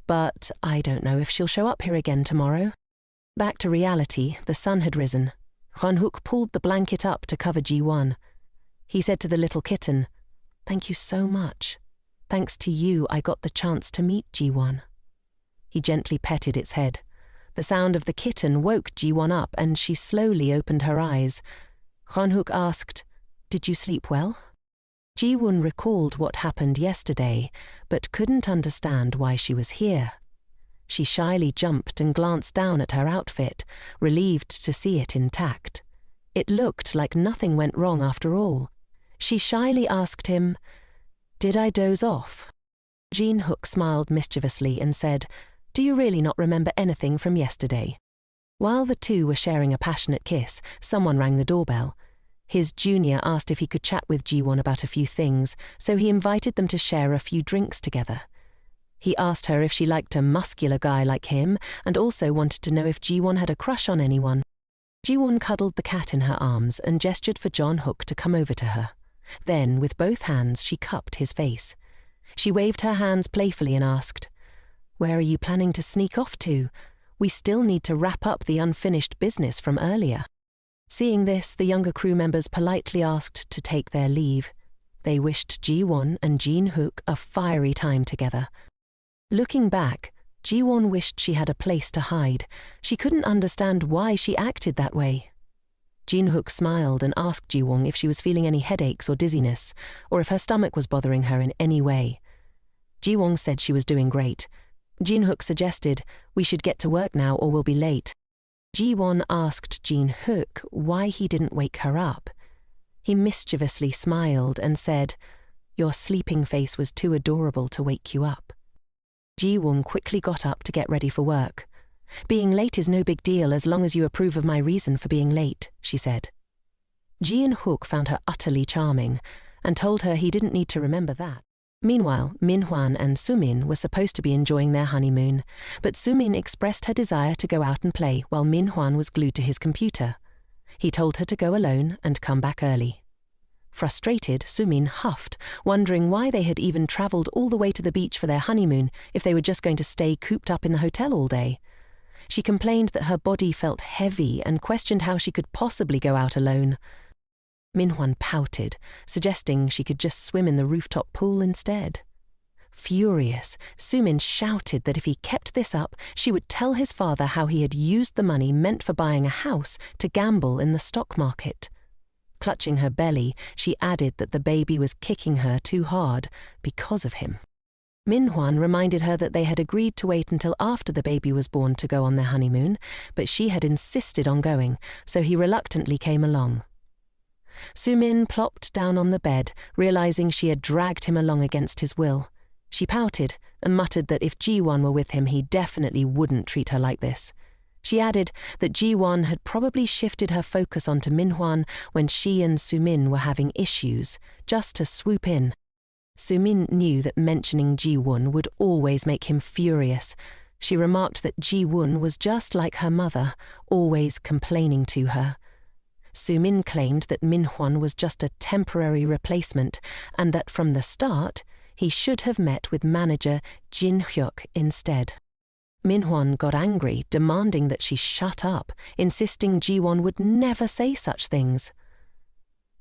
but I don't know if she'll show up here again tomorrow. Back to reality, the sun had risen. Ranhook pulled the blanket up to cover Jiwan. He said to the little kitten, "Thank you so much. Thanks to you, I got the chance to meet Jiwan." He gently petted its head. The sound of the kitten woke Jiwan up and she slowly opened her eyes. Ranhook asked, "Did you sleep well?" Jiwan recalled what happened yesterday, but couldn't understand why she was here. She shyly jumped and glanced down at her outfit, relieved to see it intact. It looked like nothing went wrong after all. She shyly asked him, "Did I doze off?" Jinhook smiled mischievously and said, "Do you really not remember anything from yesterday?" While the two were sharing a passionate kiss, someone rang the doorbell. His junior asked if he could chat with Jiwan about a few things, so he invited them to share a few drinks together. He asked her if she liked a muscular guy like him and also wanted to know if Jiwan had a crush on anyone. Jiwan cuddled the cat in her arms and gestured for John Hook to come over to her. Then, with both hands, she cupped his face. She waved her hands playfully and asked, "Where are you planning to sneak off to? We still need to wrap up the unfinished business from earlier." Seeing this, the younger crew members politely asked to take their leave. They wished Jiwan and Jinhook a fiery time together. Looking back, Jiwan wished she had a place to hide. She couldn't understand why she acted that way. Jinhook smiled and asked Jiwon if she was feeling any headaches or dizziness, or if her stomach was bothering her in any way. Jiwon said she was doing great. Jinhook suggested, "We should get to work now or we'll be late." Jiwon asked Jinhook why he didn't wake her up. He mischievously smiled and said, "Your sleeping face was too adorable to wake you up." Jiwon quickly got up to get ready for work. "Being late is no big deal as long as you approve of my reason for being late," she said. Jinhook found her utterly charming and told her he didn't need to remember that. Meanwhile, Minhwan and Sumin were supposed to be enjoying their honeymoon, but Sumin expressed her desire to go out and play while Minhwan was glued to his computer. He told her to go alone and come back early. Frustrated, Sumin huffed, wondering why they had even travelled all the way to the beach for their honeymoon if they were just going to stay cooped up in the hotel all day. She complained that her body felt heavy and questioned how she could possibly go out alone. Minhwan pouted, suggesting she could just swim in the rooftop pool instead. Furious, Sumin shouted that if he kept this up, she would tell his father how he had used the money meant for buying a house to gamble in the stock market. Clutching her belly, she added that the baby was kicking her too hard because of him. Minhwan reminded her that they had agreed to wait until after the baby was born to go on their honeymoon, but she had insisted on going, so he reluctantly came along. Sumin plopped down on the bed, realizing she had dragged him along against his will. She pouted and muttered that if Jiwan were with him, he definitely wouldn't treat her like this. She added that Jiwan had probably shifted her focus onto Minhwan when she and Sumin were having issues, just to swoop in. Sumin knew that mentioning Jiwon would always make him furious. She remarked that Jiwon was just like her mother, always complaining to her. Sumin claimed that Minhwan was just a temporary replacement and that from the start, he should have met with manager Jin Hyuk instead. Minhwan got angry, demanding that she shut up, insisting Jiwon would never say such things.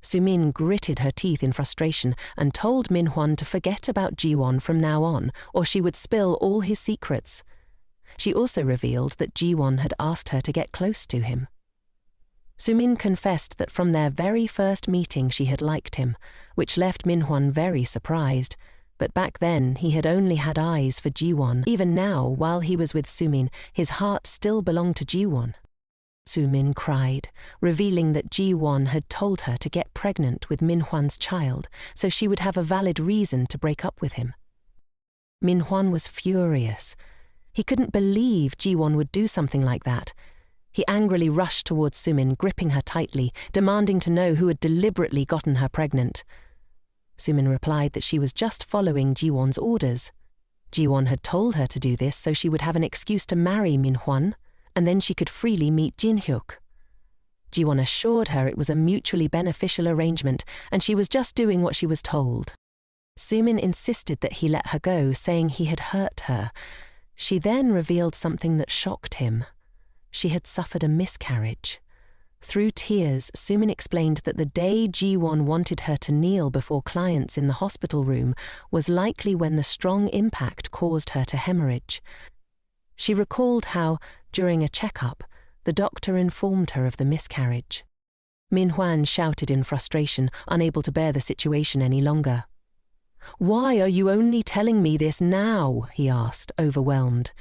Sumin gritted her teeth in frustration and told Minhwan to forget about Jiwon from now on, or she would spill all his secrets. She also revealed that Jiwon had asked her to get close to him. Sumin confessed that from their very first meeting she had liked him, which left Minhwan very surprised. But back then he had only had eyes for Jiwon. Even now, while he was with Sumin, his heart still belonged to Jiwon. Sumin cried, revealing that Jiwon had told her to get pregnant with Minhwan's child, so she would have a valid reason to break up with him. Minhwan was furious. He couldn't believe Jiwon would do something like that. He angrily rushed towards Sumin, gripping her tightly, demanding to know who had deliberately gotten her pregnant. Sumin replied that she was just following Jiwon's orders. Jiwon had told her to do this so she would have an excuse to marry Minhwan, and then she could freely meet Jinhyuk. Jiwon assured her it was a mutually beneficial arrangement, and she was just doing what she was told. Sumin insisted that he let her go, saying he had hurt her. She then revealed something that shocked him. She had suffered a miscarriage. Through tears, Sumin explained that the day Jiwan wanted her to kneel before clients in the hospital room was likely when the strong impact caused her to hemorrhage. She recalled how, during a checkup, the doctor informed her of the miscarriage. Minhwan shouted in frustration, unable to bear the situation any longer. "Why are you only telling me this now?" he asked, overwhelmed.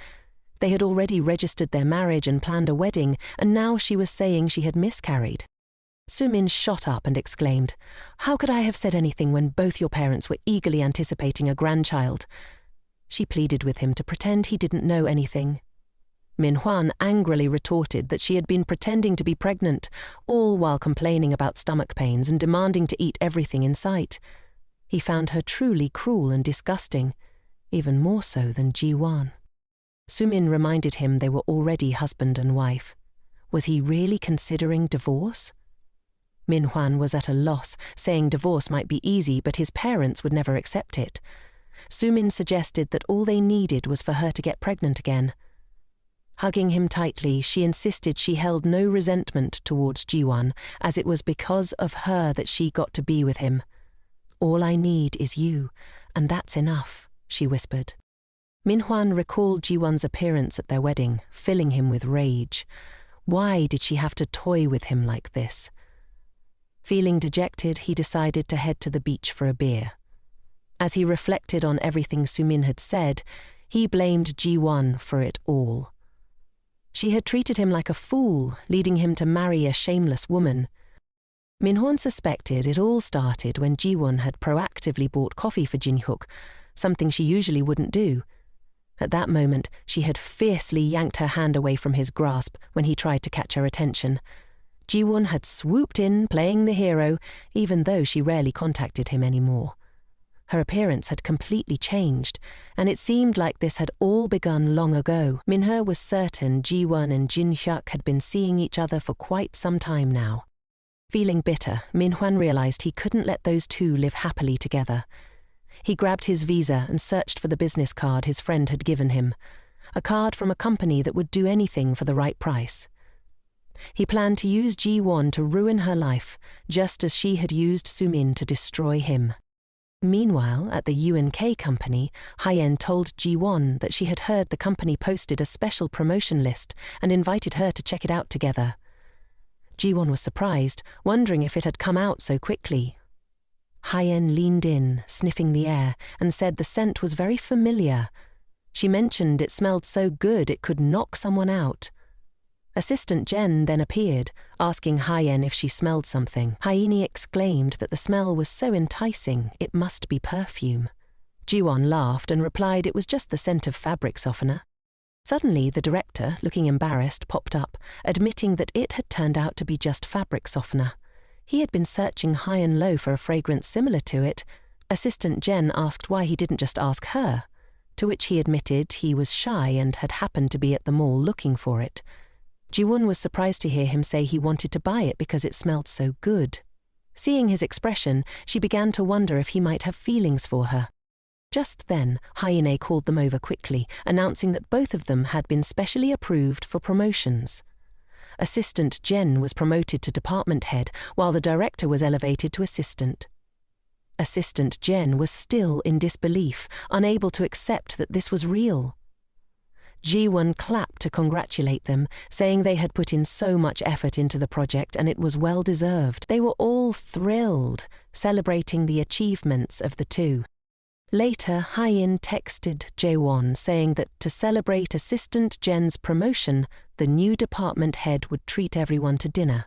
They had already registered their marriage and planned a wedding, and now she was saying she had miscarried. Sumin shot up and exclaimed, "How could I have said anything when both your parents were eagerly anticipating a grandchild?" She pleaded with him to pretend he didn't know anything. Minhwan angrily retorted that she had been pretending to be pregnant, all while complaining about stomach pains and demanding to eat everything in sight. He found her truly cruel and disgusting, even more so than Jiwan. Sumin reminded him they were already husband and wife. Was he really considering divorce? Minhwan was at a loss, saying divorce might be easy, but his parents would never accept it. Sumin suggested that all they needed was for her to get pregnant again. Hugging him tightly, she insisted she held no resentment towards Jiwan, as it was because of her that she got to be with him. "All I need is you, and that's enough," she whispered. Minhwan recalled Jiwan's appearance at their wedding, filling him with rage. Why did she have to toy with him like this? Feeling dejected, he decided to head to the beach for a beer. As he reflected on everything Sumin had said, he blamed Jiwan for it all. She had treated him like a fool, leading him to marry a shameless woman. Minhwan suspected it all started when Jiwan had proactively bought coffee for Jinhyuk, something she usually wouldn't do. At that moment, she had fiercely yanked her hand away from his grasp when he tried to catch her attention. Jiwon had swooped in, playing the hero, even though she rarely contacted him anymore. Her appearance had completely changed, and it seemed like this had all begun long ago. Minhwa was certain Jiwan and Jinhyuk had been seeing each other for quite some time now. Feeling bitter, Minhwan realized he couldn't let those two live happily together. He grabbed his visa and searched for the business card his friend had given him, a card from a company that would do anything for the right price. He planned to use Jiwon to ruin her life, just as she had used Sumin to destroy him. Meanwhile, at the UNK company, Hyen told Jiwon that she had heard the company posted a special promotion list and invited her to check it out together. Jiwon was surprised, wondering if it had come out so quickly. Hyen leaned in, sniffing the air, and said the scent was very familiar. She mentioned it smelled so good it could knock someone out. Assistant Jen then appeared, asking Hyen if she smelled something. Hyeni exclaimed that the smell was so enticing it must be perfume. Jiwon laughed and replied it was just the scent of fabric softener. Suddenly the director, looking embarrassed, popped up, admitting that it had turned out to be just fabric softener. He had been searching high and low for a fragrance similar to it. Assistant Jen asked why he didn't just ask her, to which he admitted he was shy and had happened to be at the mall looking for it. Jiwon was surprised to hear him say he wanted to buy it because it smelled so good. Seeing his expression, she began to wonder if he might have feelings for her. Just then, Hyene called them over quickly, announcing that both of them had been specially approved for promotions. Assistant Jen was promoted to department head, while the director was elevated to assistant. Assistant Jen was still in disbelief, unable to accept that this was real. Jiwon clapped to congratulate them, saying they had put in so much effort into the project and it was well deserved. They were all thrilled, celebrating the achievements of the two. Later, Hyen texted Jaewon saying that to celebrate Assistant Jen's promotion, the new department head would treat everyone to dinner.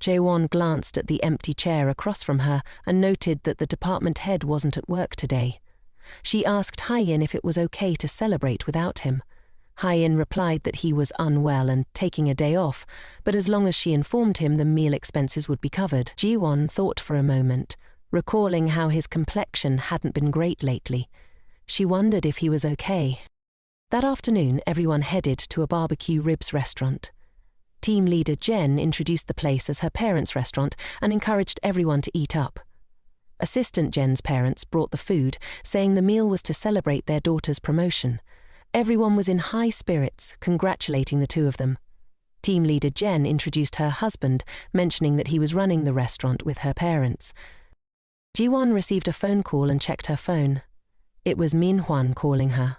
Jaewon glanced at the empty chair across from her and noted that the department head wasn't at work today. She asked Hyen if it was okay to celebrate without him. Hyen replied that he was unwell and taking a day off, but as long as she informed him the meal expenses would be covered. Jiwon thought for a moment, recalling how his complexion hadn't been great lately. She wondered if he was okay. That afternoon, everyone headed to a barbecue ribs restaurant. Team leader Jen introduced the place as her parents' restaurant and encouraged everyone to eat up. Assistant Jen's parents brought the food, saying the meal was to celebrate their daughter's promotion. Everyone was in high spirits, congratulating the two of them. Team leader Jen introduced her husband, mentioning that he was running the restaurant with her parents. Jiwan received a phone call and checked her phone. It was Minhwan calling her.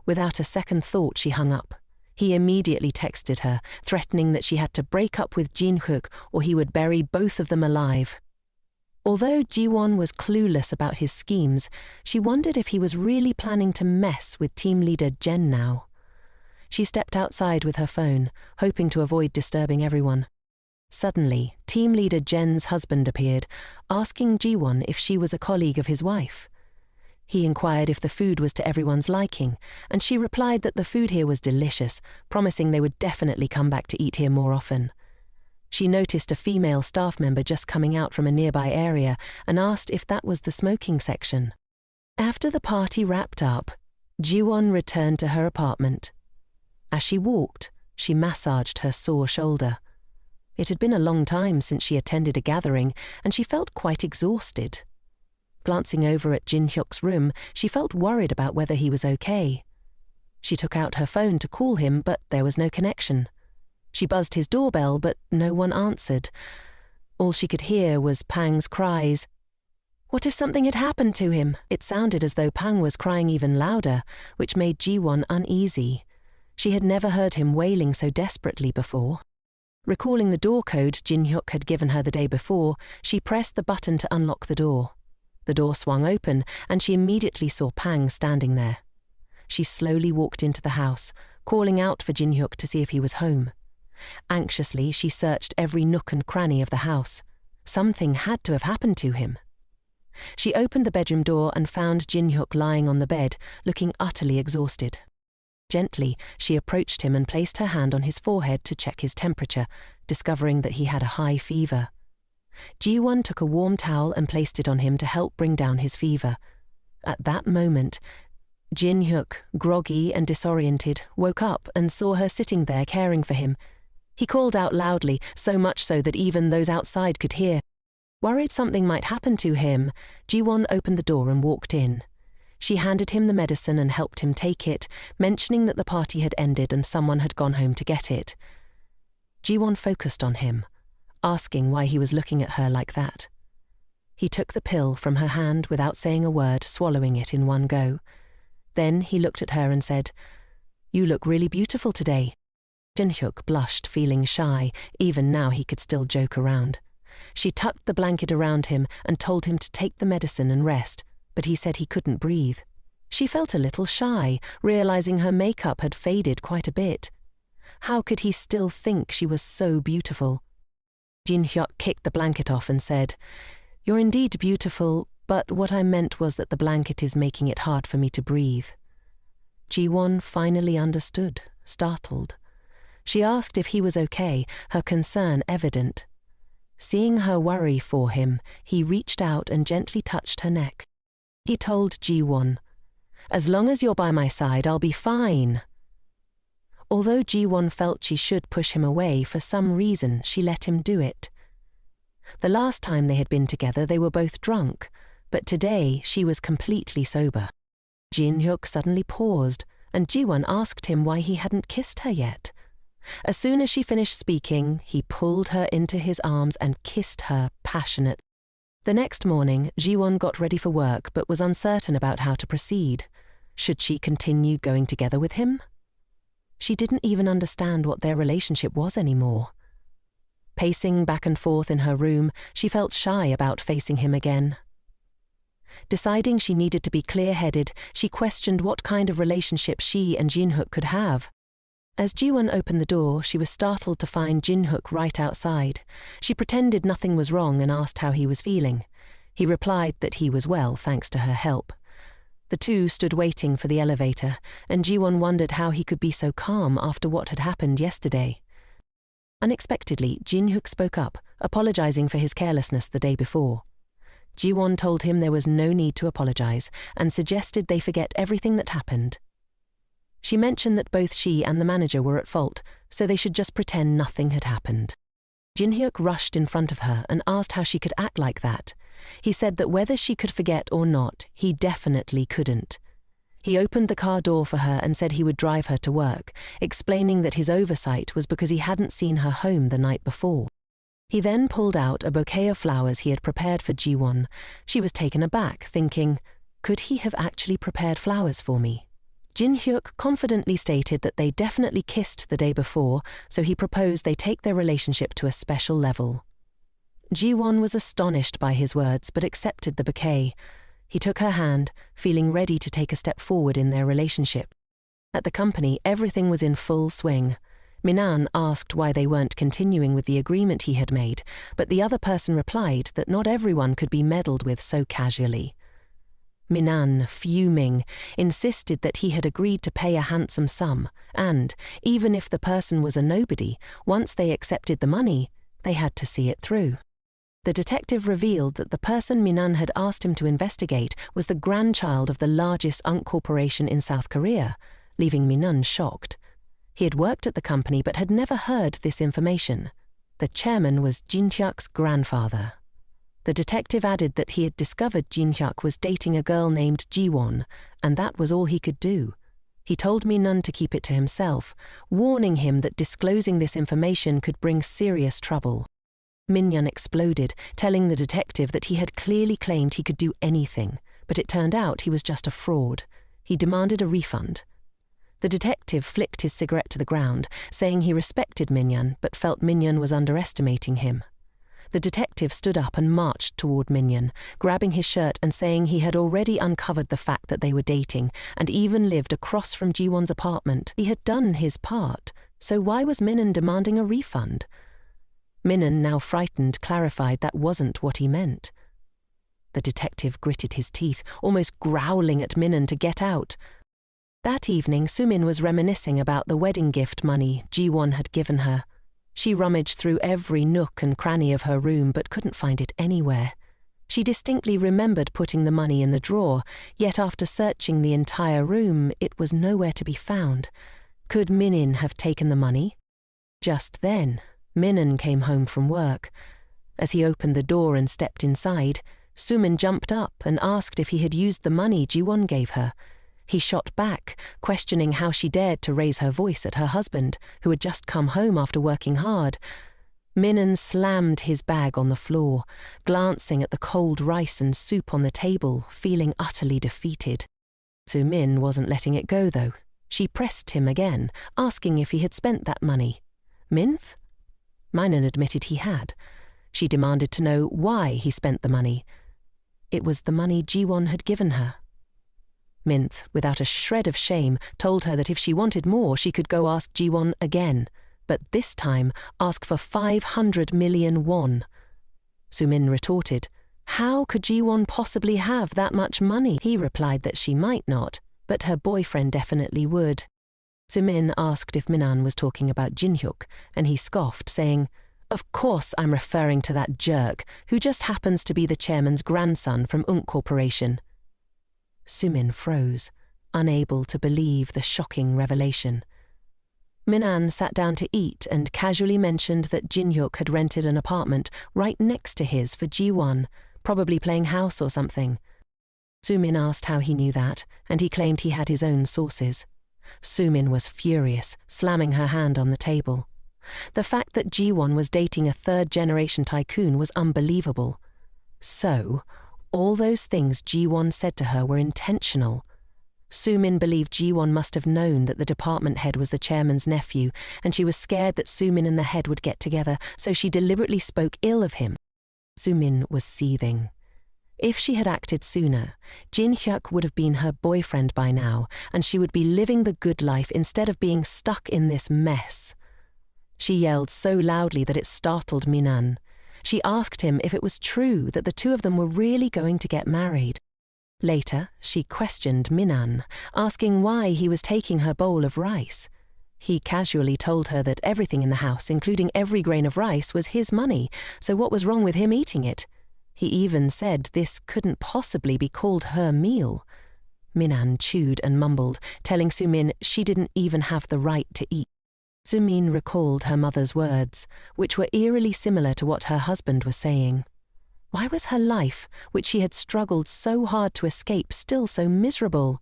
Without a second thought, she hung up. He immediately texted her, threatening that she had to break up with Jinhyuk or he would bury both of them alive. Although Jiwan was clueless about his schemes, she wondered if he was really planning to mess with team leader Jen now. She stepped outside with her phone, hoping to avoid disturbing everyone. Suddenly, team leader Jen's husband appeared, asking Jiwan if she was a colleague of his wife. He inquired if the food was to everyone's liking, and she replied that the food here was delicious, promising they would definitely come back to eat here more often. She noticed a female staff member just coming out from a nearby area and asked if that was the smoking section. After the party wrapped up, Jiwon returned to her apartment. As she walked, she massaged her sore shoulder. It had been a long time since she attended a gathering, and she felt quite exhausted. Glancing over at Jinhyuk's room, she felt worried about whether he was okay. She took out her phone to call him, but there was no connection. She buzzed his doorbell, but no one answered. All she could hear was Pang's cries. What if something had happened to him? It sounded as though Pang was crying even louder, which made Jiwon uneasy. She had never heard him wailing so desperately before. Recalling the door code Jinhyuk had given her the day before, she pressed the button to unlock the door. The door swung open, and she immediately saw Pang standing there. She slowly walked into the house, calling out for Jinhyuk to see if he was home. Anxiously, she searched every nook and cranny of the house. Something had to have happened to him. She opened the bedroom door and found Jinhyuk lying on the bed, looking utterly exhausted. Gently, she approached him and placed her hand on his forehead to check his temperature, discovering that he had a high fever. Jiwan took a warm towel and placed it on him to help bring down his fever. At that moment, Jinhyuk, groggy and disoriented, woke up and saw her sitting there caring for him. He called out loudly, so much so that even those outside could hear. Worried something might happen to him, Jiwon opened the door and walked in. She handed him the medicine and helped him take it, mentioning that the party had ended and someone had gone home to get it. Jiwon focused on him, asking why he was looking at her like that. He took the pill from her hand without saying a word, swallowing it in one go. Then he looked at her and said, "You look really beautiful today." Jinhyuk blushed, feeling shy. Even now he could still joke around. She tucked the blanket around him and told him to take the medicine and rest, but he said he couldn't breathe. She felt a little shy, realizing her makeup had faded quite a bit. How could he still think she was so beautiful? Jinhyuk kicked the blanket off and said, "You're indeed beautiful, but what I meant was that the blanket is making it hard for me to breathe." Jiwon finally understood, startled. She asked if he was okay, her concern evident. Seeing her worry for him, he reached out and gently touched her neck. He told Jiwon, "As long as you're by my side, I'll be fine." Although Jiwon felt she should push him away, for some reason she let him do it. The last time they had been together, they were both drunk, but today she was completely sober. Jinhyuk suddenly paused, and Jiwon asked him why he hadn't kissed her yet. As soon as she finished speaking, he pulled her into his arms and kissed her passionately. The next morning, Jiwon got ready for work but was uncertain about how to proceed. Should she continue going together with him? She didn't even understand what their relationship was anymore. Pacing back and forth in her room, she felt shy about facing him again. Deciding she needed to be clear-headed, she questioned what kind of relationship she and Jinhyuk could have. As Jiwon opened the door, she was startled to find Jinhyuk right outside. She pretended nothing was wrong and asked how he was feeling. He replied that he was well, thanks to her help. The two stood waiting for the elevator, and Jiwon wondered how he could be so calm after what had happened yesterday. Unexpectedly, Jinhyuk spoke up, apologizing for his carelessness the day before. Jiwon told him there was no need to apologize and suggested they forget everything that happened. She mentioned that both she and the manager were at fault, so they should just pretend nothing had happened. Jinhyuk rushed in front of her and asked how she could act like that. He said that whether she could forget or not, he definitely couldn't. He opened the car door for her and said he would drive her to work, explaining that his oversight was because he hadn't seen her home the night before. He then pulled out a bouquet of flowers he had prepared for Jiwan. She was taken aback, thinking, could he have actually prepared flowers for me? Jin-hyuk confidently stated that they definitely kissed the day before, so he proposed they take their relationship to a special level. Jiwan was astonished by his words but accepted the bouquet. He took her hand, feeling ready to take a step forward in their relationship. At the company, everything was in full swing. Minan asked why they weren't continuing with the agreement he had made, but the other person replied that not everyone could be meddled with so casually. Minan, fuming, insisted that he had agreed to pay a handsome sum, and, even if the person was a nobody, once they accepted the money, they had to see it through. The detective revealed that the person Minan had asked him to investigate was the grandchild of the largest unk corporation in South Korea, leaving Minan shocked. He had worked at the company but had never heard this information. The chairman was Jin-hyuk's grandfather. The detective added that he had discovered Jin-hyuk was dating a girl named Jiwan, and that was all he could do. He told Minan to keep it to himself, warning him that disclosing this information could bring serious trouble. Minyan exploded, telling the detective that he had clearly claimed he could do anything, but it turned out he was just a fraud. He demanded a refund. The detective flicked his cigarette to the ground, saying he respected Minyan but felt Minyan was underestimating him. The detective stood up and marched toward Minyan, grabbing his shirt and saying he had already uncovered the fact that they were dating and even lived across from Jiwon's apartment. He had done his part, so why was Minyan demanding a refund? Minyan, now frightened, clarified that wasn't what he meant. The detective gritted his teeth, almost growling at Minyan to get out. That evening, Sumin was reminiscing about the wedding gift money Jiwon had given her. She rummaged through every nook and cranny of her room but couldn't find it anywhere. She distinctly remembered putting the money in the drawer, yet after searching the entire room, it was nowhere to be found. Could Minyan have taken the money? Just then, Minyan came home from work. As he opened the door and stepped inside, Sumin jumped up and asked if he had used the money Jiwon gave her. He shot back, questioning how she dared to raise her voice at her husband, who had just come home after working hard. Minyan slammed his bag on the floor, glancing at the cold rice and soup on the table, feeling utterly defeated. Sumin wasn't letting it go, though. She pressed him again, asking if he had spent that money. Minth? Minyan admitted he had. She demanded to know why he spent the money. It was the money Jiwon had given her. Minth, without a shred of shame, told her that if she wanted more, she could go ask Jiwon again, but this time ask for 500 million won. Sumin retorted, how could Jiwon possibly have that much money? He replied that she might not, but her boyfriend definitely would. Sumin asked if Minyan was talking about Jin-hyuk, and he scoffed, saying, of course I'm referring to that jerk, who just happens to be the chairman's grandson from Unk Corporation. Sumin froze, unable to believe the shocking revelation. Minyan sat down to eat and casually mentioned that Jin-hyuk had rented an apartment right next to his for Jiwan, probably playing house or something. Sumin asked how he knew that, and he claimed he had his own sources. Sumin was furious, slamming her hand on the table. The fact that Jiwan was dating a third-generation tycoon was unbelievable. So, all those things Jiwan said to her were intentional. Sumin believed Jiwan must have known that the department head was the chairman's nephew, and she was scared that Sumin and the head would get together, so she deliberately spoke ill of him. Sumin was seething. If she had acted sooner, Jin-hyuk would have been her boyfriend by now, and she would be living the good life instead of being stuck in this mess. She yelled so loudly that it startled Minyan. She asked him if it was true that the two of them were really going to get married. Later, she questioned Minyan, asking why he was taking her bowl of rice. He casually told her that everything in the house, including every grain of rice, was his money, so what was wrong with him eating it? He even said this couldn't possibly be called her meal. Minyan chewed and mumbled, telling Sumin she didn't even have the right to eat. Sumin recalled her mother's words, which were eerily similar to what her husband was saying. Why was her life, which she had struggled so hard to escape, still so miserable?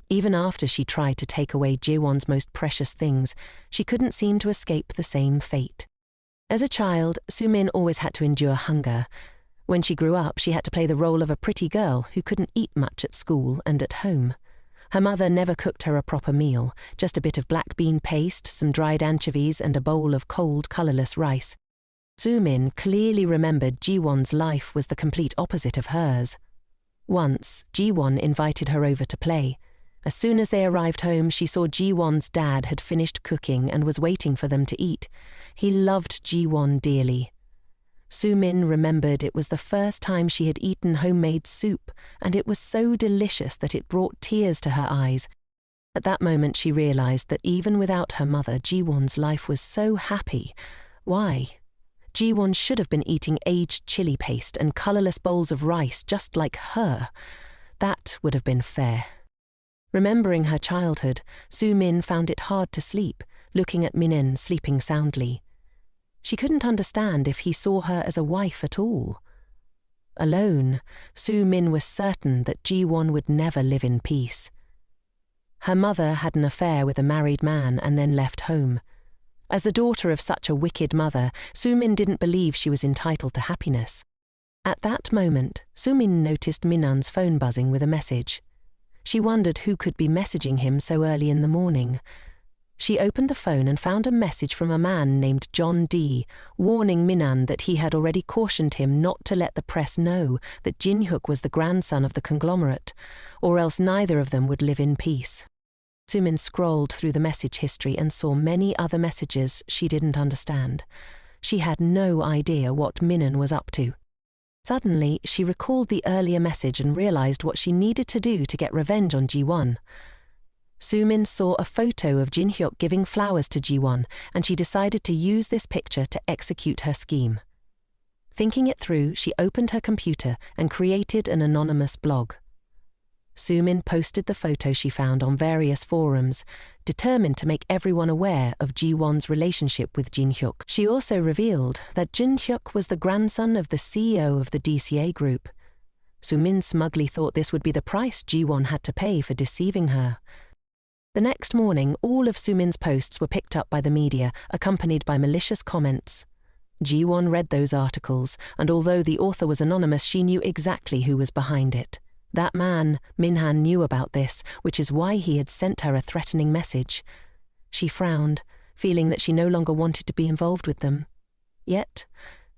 Even after she tried to take away Jiwan's most precious things, she couldn't seem to escape the same fate. As a child, Sumin always had to endure hunger. When she grew up, she had to play the role of a pretty girl who couldn't eat much at school and at home. Her mother never cooked her a proper meal, just a bit of black bean paste, some dried anchovies, and a bowl of cold, colourless rice. Sumin clearly remembered Jiwan's life was the complete opposite of hers. Once, Jiwan invited her over to play. As soon as they arrived home, she saw Jiwan's dad had finished cooking and was waiting for them to eat. He loved Jiwan dearly. Sumin remembered it was the first time she had eaten homemade soup, and it was so delicious that it brought tears to her eyes. At that moment she realized that even without her mother, Jiwan's life was so happy. Why? Jiwan should have been eating aged chili paste and colourless bowls of rice just like her. That would have been fair. Remembering her childhood, Sumin found it hard to sleep, looking at Minen sleeping soundly. She couldn't understand if he saw her as a wife at all. Alone, Sumin was certain that Jiwan would never live in peace. Her mother had an affair with a married man and then left home. As the daughter of such a wicked mother, Sumin didn't believe she was entitled to happiness. At that moment, Sumin noticed Minan's phone buzzing with a message. She wondered who could be messaging him so early in the morning. She opened the phone and found a message from a man named John D, warning Minan that he had already cautioned him not to let the press know that Jinhyuk was the grandson of the conglomerate, or else neither of them would live in peace. Sumin scrolled through the message history and saw many other messages she didn't understand. She had no idea what Minan was up to. Suddenly, she recalled the earlier message and realized what she needed to do to get revenge on Jiwan. Sumin saw a photo of Jinhyuk giving flowers to Jiwan, and she decided to use this picture to execute her scheme. Thinking it through, she opened her computer and created an anonymous blog. Sumin posted the photo she found on various forums, determined to make everyone aware of Jiwan's relationship with Jinhyuk. She also revealed that Jinhyuk was the grandson of the CEO of the DCA group. Sumin smugly thought this would be the price Jiwan had to pay for deceiving her. The next morning, all of Sumin's posts were picked up by the media, accompanied by malicious comments. Jiwan read those articles, and although the author was anonymous, she knew exactly who was behind it. That man, Minhan, knew about this, which is why he had sent her a threatening message. She frowned, feeling that she no longer wanted to be involved with them. Yet,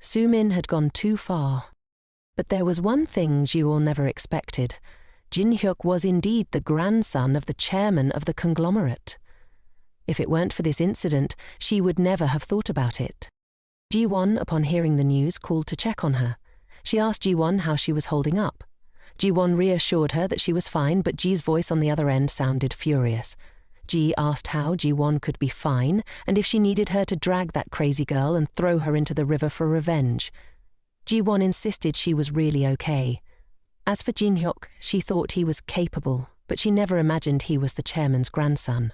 Sumin had gone too far. But there was one thing Jiwan never expected. Jinhyuk was indeed the grandson of the chairman of the conglomerate. If it weren't for this incident, she would never have thought about it. Jiwan, upon hearing the news, called to check on her. She asked Jiwan how she was holding up. Jiwan reassured her that she was fine, but Ji's voice on the other end sounded furious. Ji asked how Jiwan could be fine, and if she needed her to drag that crazy girl and throw her into the river for revenge. Jiwan insisted she was really okay. As for Jinhyuk, she thought he was capable, but she never imagined he was the chairman's grandson.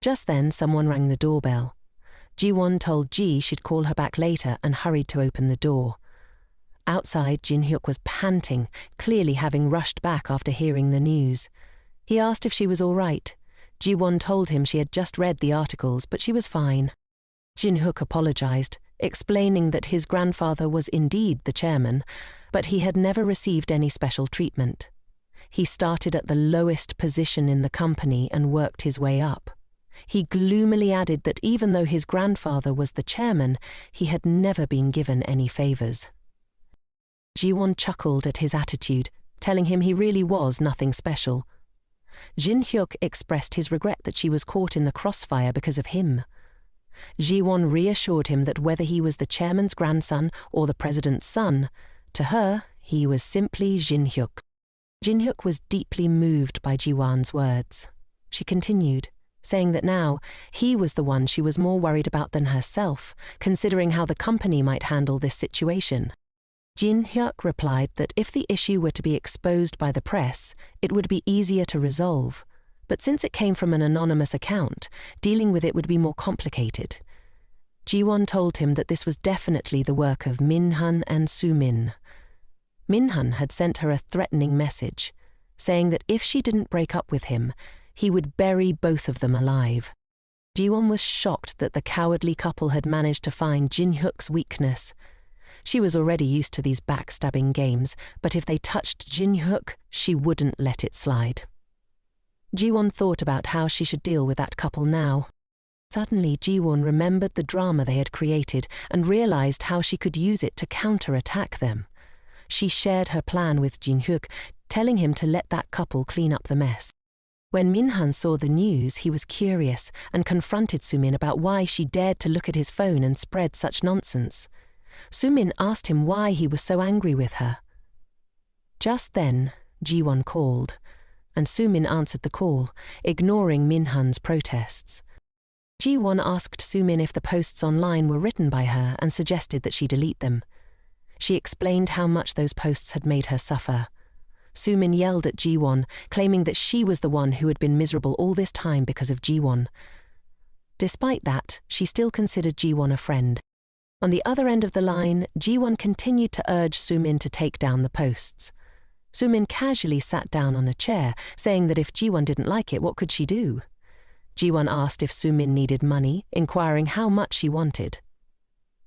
Just then, someone rang the doorbell. Jiwan told Ji she'd call her back later and hurried to open the door. Outside, Jinhyuk was panting, clearly having rushed back after hearing the news. He asked if she was all right. Jiwan told him she had just read the articles, but she was fine. Jinhyuk apologized, explaining that his grandfather was indeed the chairman, but he had never received any special treatment. He started at the lowest position in the company and worked his way up. He gloomily added that even though his grandfather was the chairman, he had never been given any favors. Jiwan chuckled at his attitude, telling him he really was nothing special. Jinhyuk expressed his regret that she was caught in the crossfire because of him. Jiwan reassured him that whether he was the chairman's grandson or the president's son, to her, he was simply Jinhyuk. Jinhyuk was deeply moved by Jiwan's words. She continued, saying that now he was the one she was more worried about than herself, considering how the company might handle this situation. Jinhyuk replied that if the issue were to be exposed by the press, it would be easier to resolve, but since it came from an anonymous account, dealing with it would be more complicated. Jiwan told him that this was definitely the work of Minhan and Sumin. Minhan had sent her a threatening message. saying that if she didn't break up with him, he would bury both of them alive. Jiwan was shocked that the cowardly couple had managed to find Jinhyuk's weakness. She was already used to these backstabbing games, but if they touched Jinhyuk, she wouldn't let it slide. Jiwan thought about how she should deal with that couple now. Suddenly, Jiwan remembered the drama they had created and realized how she could use it to counterattack them. She shared her plan with Jinhyuk, telling him to let that couple clean up the mess. When Minhan saw the news, he was curious and confronted Sumin about why she dared to look at his phone and spread such nonsense. Sumin asked him why he was so angry with her. Just then, Jiwan called, and Sumin answered the call, ignoring Minhan's protests. Jiwan asked Sumin if the posts online were written by her and suggested that she delete them. She explained how much those posts had made her suffer. Sumin yelled at Jiwan, claiming that she was the one who had been miserable all this time because of Jiwan. Despite that, she still considered Jiwan a friend. On the other end of the line, Jiwan continued to urge Sumin to take down the posts. Sumin casually sat down on a chair, saying that if Jiwan didn't like it, what could she do? Jiwan asked if Sumin needed money, inquiring how much she wanted.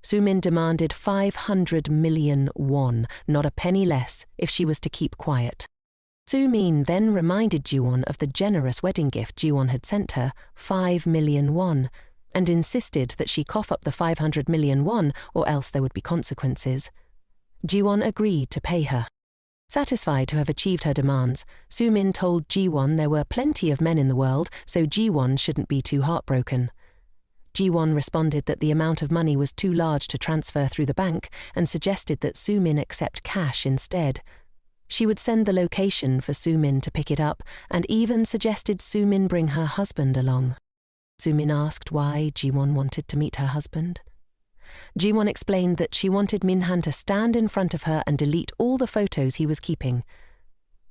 Sumin demanded 500 million won, not a penny less, if she was to keep quiet. Sumin then reminded Jiwan of the generous wedding gift Jiwan had sent her, 5 million won, and insisted that she cough up the 500 million won or else there would be consequences. Jiwan agreed to pay her. Satisfied to have achieved her demands, Sumin told Jiwan there were plenty of men in the world, so Jiwan shouldn't be too heartbroken. Jiwan responded that the amount of money was too large to transfer through the bank and suggested that Sumin accept cash instead. She would send the location for Sumin to pick it up and even suggested Sumin bring her husband along. Sumin asked why Jiwan wanted to meet her husband. Jiwan explained that she wanted Minhan to stand in front of her and delete all the photos he was keeping.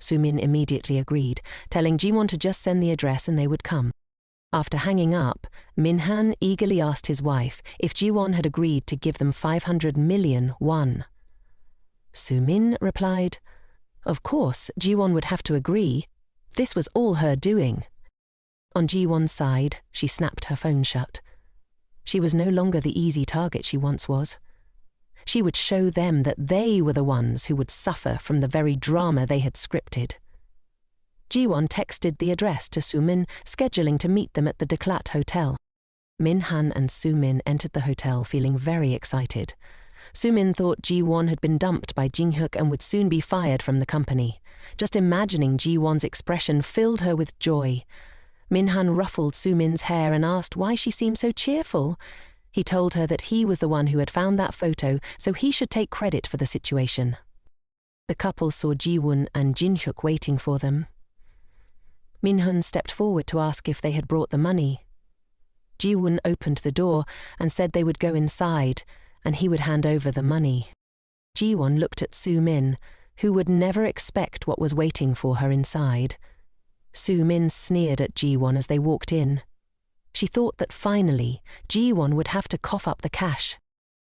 Sumin immediately agreed, telling Jiwan to just send the address and they would come. After hanging up, Minhan eagerly asked his wife if Jiwan had agreed to give them 500 million won. Sumin replied, "Of course, Jiwan would have to agree. This was all her doing." On Jiwan's side, she snapped her phone shut. She was no longer the easy target she once was. She would show them that they were the ones who would suffer from the very drama they had scripted. Jiwan texted the address to Sumin, scheduling to meet them at the Deklat Hotel. Minhan and Sumin entered the hotel feeling very excited. Sumin thought Jiwan had been dumped by Jinhyuk and would soon be fired from the company. Just imagining Jiwan's expression filled her with joy. Minhan ruffled Sumin's hair and asked why she seemed so cheerful. He told her that he was the one who had found that photo, so he should take credit for the situation. The couple saw Jiwan and Jinhyuk waiting for them. Minhan stepped forward to ask if they had brought the money. Jiwan opened the door and said they would go inside, and he would hand over the money. Jiwan looked at Sumin, who would never expect what was waiting for her inside. Sumin sneered at Jiwan as they walked in. She thought that finally, Jiwan would have to cough up the cash.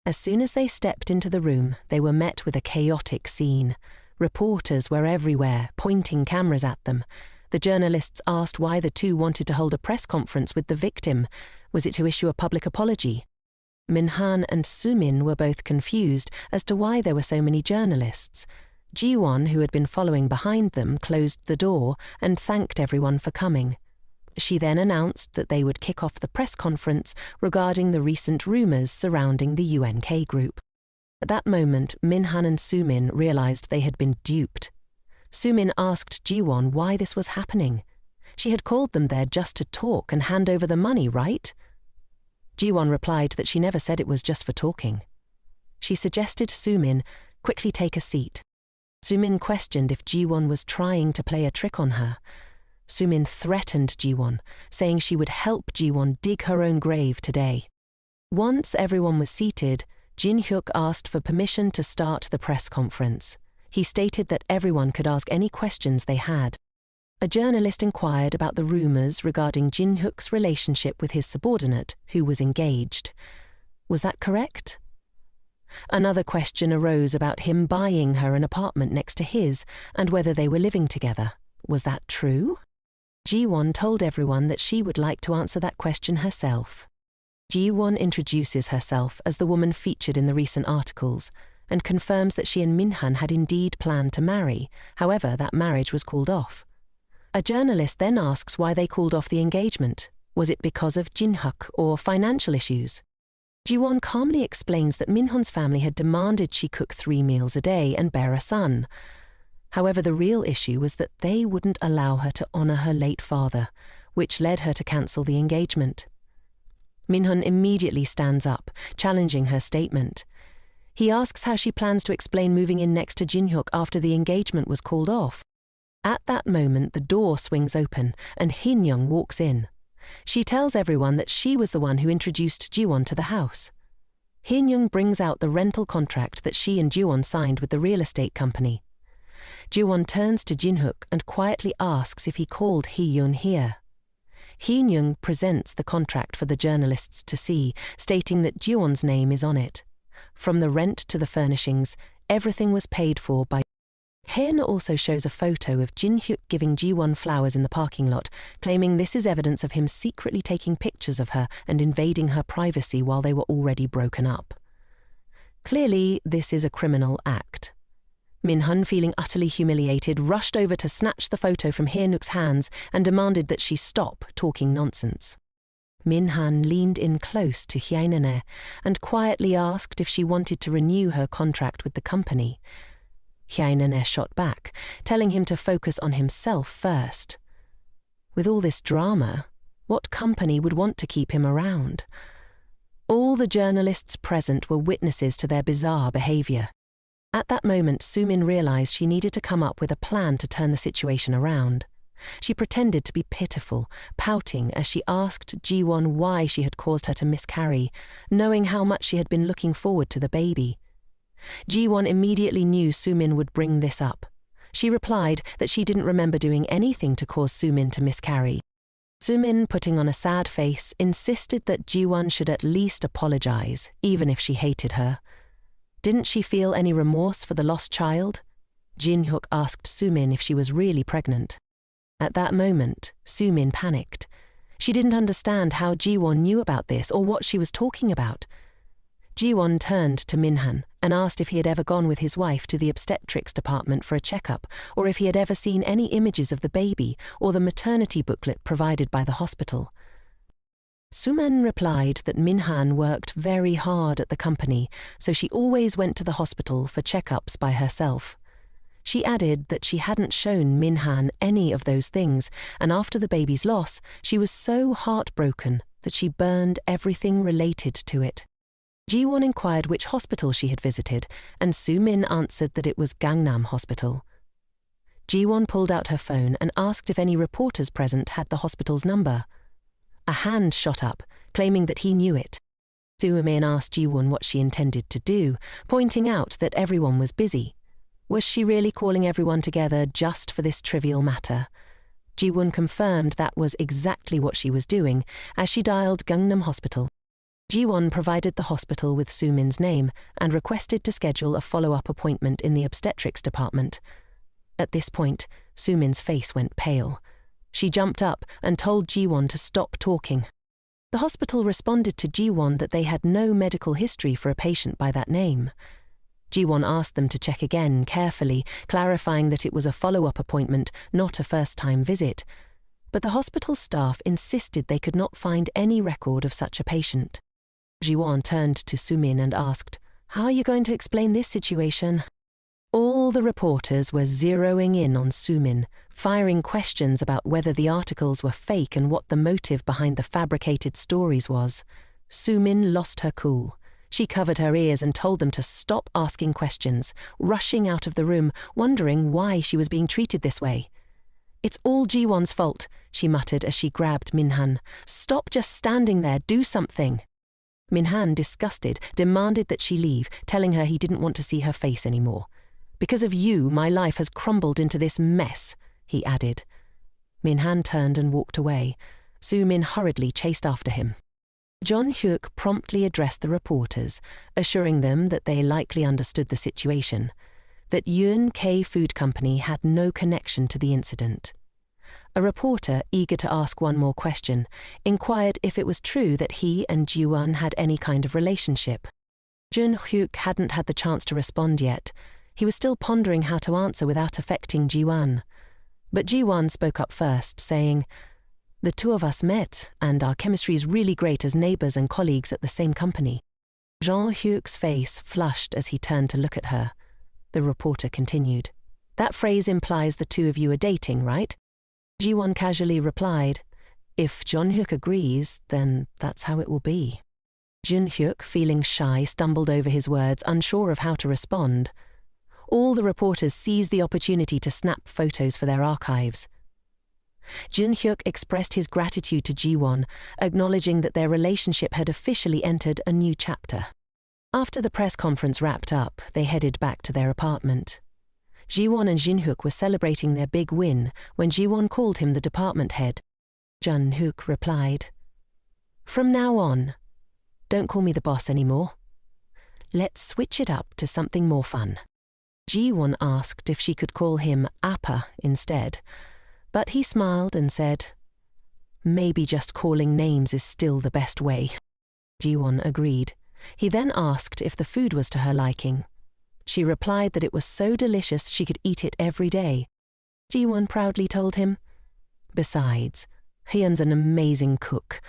As soon as they stepped into the room, they were met with a chaotic scene. Reporters were everywhere, pointing cameras at them. The journalists asked why the two wanted to hold a press conference with the victim. Was it to issue a public apology? Minhan and Sumin were both confused as to why there were so many journalists. Jiwan, who had been following behind them, closed the door and thanked everyone for coming. She then announced that they would kick off the press conference regarding the recent rumours surrounding the UNK group. At that moment, Minhan and Sumin realised they had been duped. Sumin asked Jiwan why this was happening. She had called them there just to talk and hand over the money, right? Jiwan replied that she never said it was just for talking. She suggested Sumin quickly take a seat. Sumin questioned if Jiwan was trying to play a trick on her. Sumin threatened Jiwan, saying she would help Jiwan dig her own grave today. Once everyone was seated, Jinhyuk asked for permission to start the press conference. He stated that everyone could ask any questions they had. A journalist inquired about the rumours regarding Jinhyuk's relationship with his subordinate, who was engaged. Was that correct? Another question arose about him buying her an apartment next to his and whether they were living together. Was that true? Jiwan told everyone that she would like to answer that question herself. Jiwan introduces herself as the woman featured in the recent articles and confirms that she and Minhan had indeed planned to marry. However, that marriage was called off. A journalist then asks why they called off the engagement. Was it because of Jinhyuk or financial issues? Jiwan calmly explains that Minhan's family had demanded she cook 3 meals a day and bear a son. However, the real issue was that they wouldn't allow her to honor her late father, which led her to cancel the engagement. Minhan immediately stands up, challenging her statement. He asks how she plans to explain moving in next to Jinhyuk after the engagement was called off. At that moment, the door swings open and Hin-young walks in. She tells everyone that she was the one who introduced Jiwan to the house. Hin-young brings out the rental contract that she and Jiwan signed with the real estate company. Jiwan turns to Jinhyuk and quietly asks if he called Hee-yoon here. Hin-young presents the contract for the journalists to see, stating that Jiwan's name is on it. From the rent to the furnishings, everything was paid for by. Haein also shows a photo of Jinhyuk giving Jiwan flowers in the parking lot, claiming this is evidence of him secretly taking pictures of her and invading her privacy while they were already broken up. Clearly, this is a criminal act. Minhan, feeling utterly humiliated, rushed over to snatch the photo from Haein-uk's hands and demanded that she stop talking nonsense. Minhan leaned in close to Hyein-ne and quietly asked if she wanted to renew her contract with the company. Hyein-ne shot back, telling him to focus on himself first. With all this drama, what company would want to keep him around? All the journalists present were witnesses to their bizarre behavior. At that moment, Soo-min realized she needed to come up with a plan to turn the situation around. She pretended to be pitiful, pouting as she asked Jiwan why she had caused her to miscarry, knowing how much she had been looking forward to the baby. Jiwan immediately knew Soo-min would bring this up. She replied that she didn't remember doing anything to cause Soo-min to miscarry. Soo-min, putting on a sad face, insisted that Jiwan should at least apologize, even if she hated her. Didn't she feel any remorse for the lost child? Jinhyuk asked Soo-min if she was really pregnant. At that moment, Soo-min panicked. She didn't understand how Jiwan knew about this or what she was talking about. Jiwan turned to Minhan and asked if he had ever gone with his wife to the obstetrics department for a checkup, or if he had ever seen any images of the baby or the maternity booklet provided by the hospital. Soo-min replied that Minhan worked very hard at the company, so she always went to the hospital for checkups by herself. She added that she hadn't shown Minhan any of those things, and after the baby's loss, she was so heartbroken that she burned everything related to it. Jiwan inquired which hospital she had visited, and Soo-min answered that it was Gangnam Hospital. Jiwan pulled out her phone and asked if any reporters present had the hospital's number. A hand shot up, claiming that he knew it. Soo-min asked Jiwan what she intended to do, pointing out that everyone was busy. Was she really calling everyone together just for this trivial matter? Jiwan confirmed that was exactly what she was doing, as she dialed Gangnam Hospital. Jiwan provided the hospital with Soo-min's name and requested to schedule a follow-up appointment in the obstetrics department. At this point, Soo-min's face went pale. She jumped up and told Jiwan to stop talking. The hospital responded to Jiwan that they had no medical history for a patient by that name. Jiwan asked them to check again carefully, clarifying that it was a follow-up appointment, not a first-time visit. But the hospital staff insisted they could not find any record of such a patient. Jiwan turned to Soo-min and asked, "How are you going to explain this situation?" All the reporters were zeroing in on Soo-min, firing questions about whether the articles were fake and what the motive behind the fabricated stories was. Soo-min lost her cool. She covered her ears and told them to stop asking questions, rushing out of the room, wondering why she was being treated this way. "It's all Jiwan's fault," she muttered as she grabbed Minhan. "Stop just standing there, do something." Minhan, disgusted, demanded that she leave, telling her he didn't want to see her face anymore. "Because of you, my life has crumbled into this mess," he added. Minhan turned and walked away. Soo-min hurriedly chased after him. Jong-hyuk promptly addressed the reporters, assuring them that they likely understood the situation. that Yun K Food Company had no connection to the incident. A reporter, eager to ask one more question, inquired if it was true that he and Jiwan had any kind of relationship. Jun Hyuk hadn't had the chance to respond yet. He was still pondering how to answer without affecting Jiwan. But Jiwan spoke up first, saying, "The two of us met, and our chemistry is really great as neighbors and colleagues at the same company." Jean Hyuk's face flushed as he turned to look at her. The reporter continued, "That phrase implies the two of you are dating, right?" Jiwan casually replied, "If Jun Hyuk agrees, then that's how it will be." Jun Hyuk, feeling shy, stumbled over his words, unsure of how to respond. All the reporters seized the opportunity to snap photos for their archives. Jun Hyuk expressed his gratitude to Jiwon, acknowledging that their relationship had officially entered a new chapter. After the press conference wrapped up, they headed back to their apartment. Jiwon and Jun Hyuk were celebrating their big win when Jiwon called him the department head. Jun Hyuk replied, "From now on, don't call me the boss anymore. Let's switch it up to something more fun." Jiwon asked if she could call him Appa instead, but he smiled and said, "Maybe just calling names is still the best way." Jiwon agreed. He then asked if the food was to her liking. She replied that it was so delicious she could eat it every day. Jiwon proudly told him, "Besides, Hyun's an amazing cook,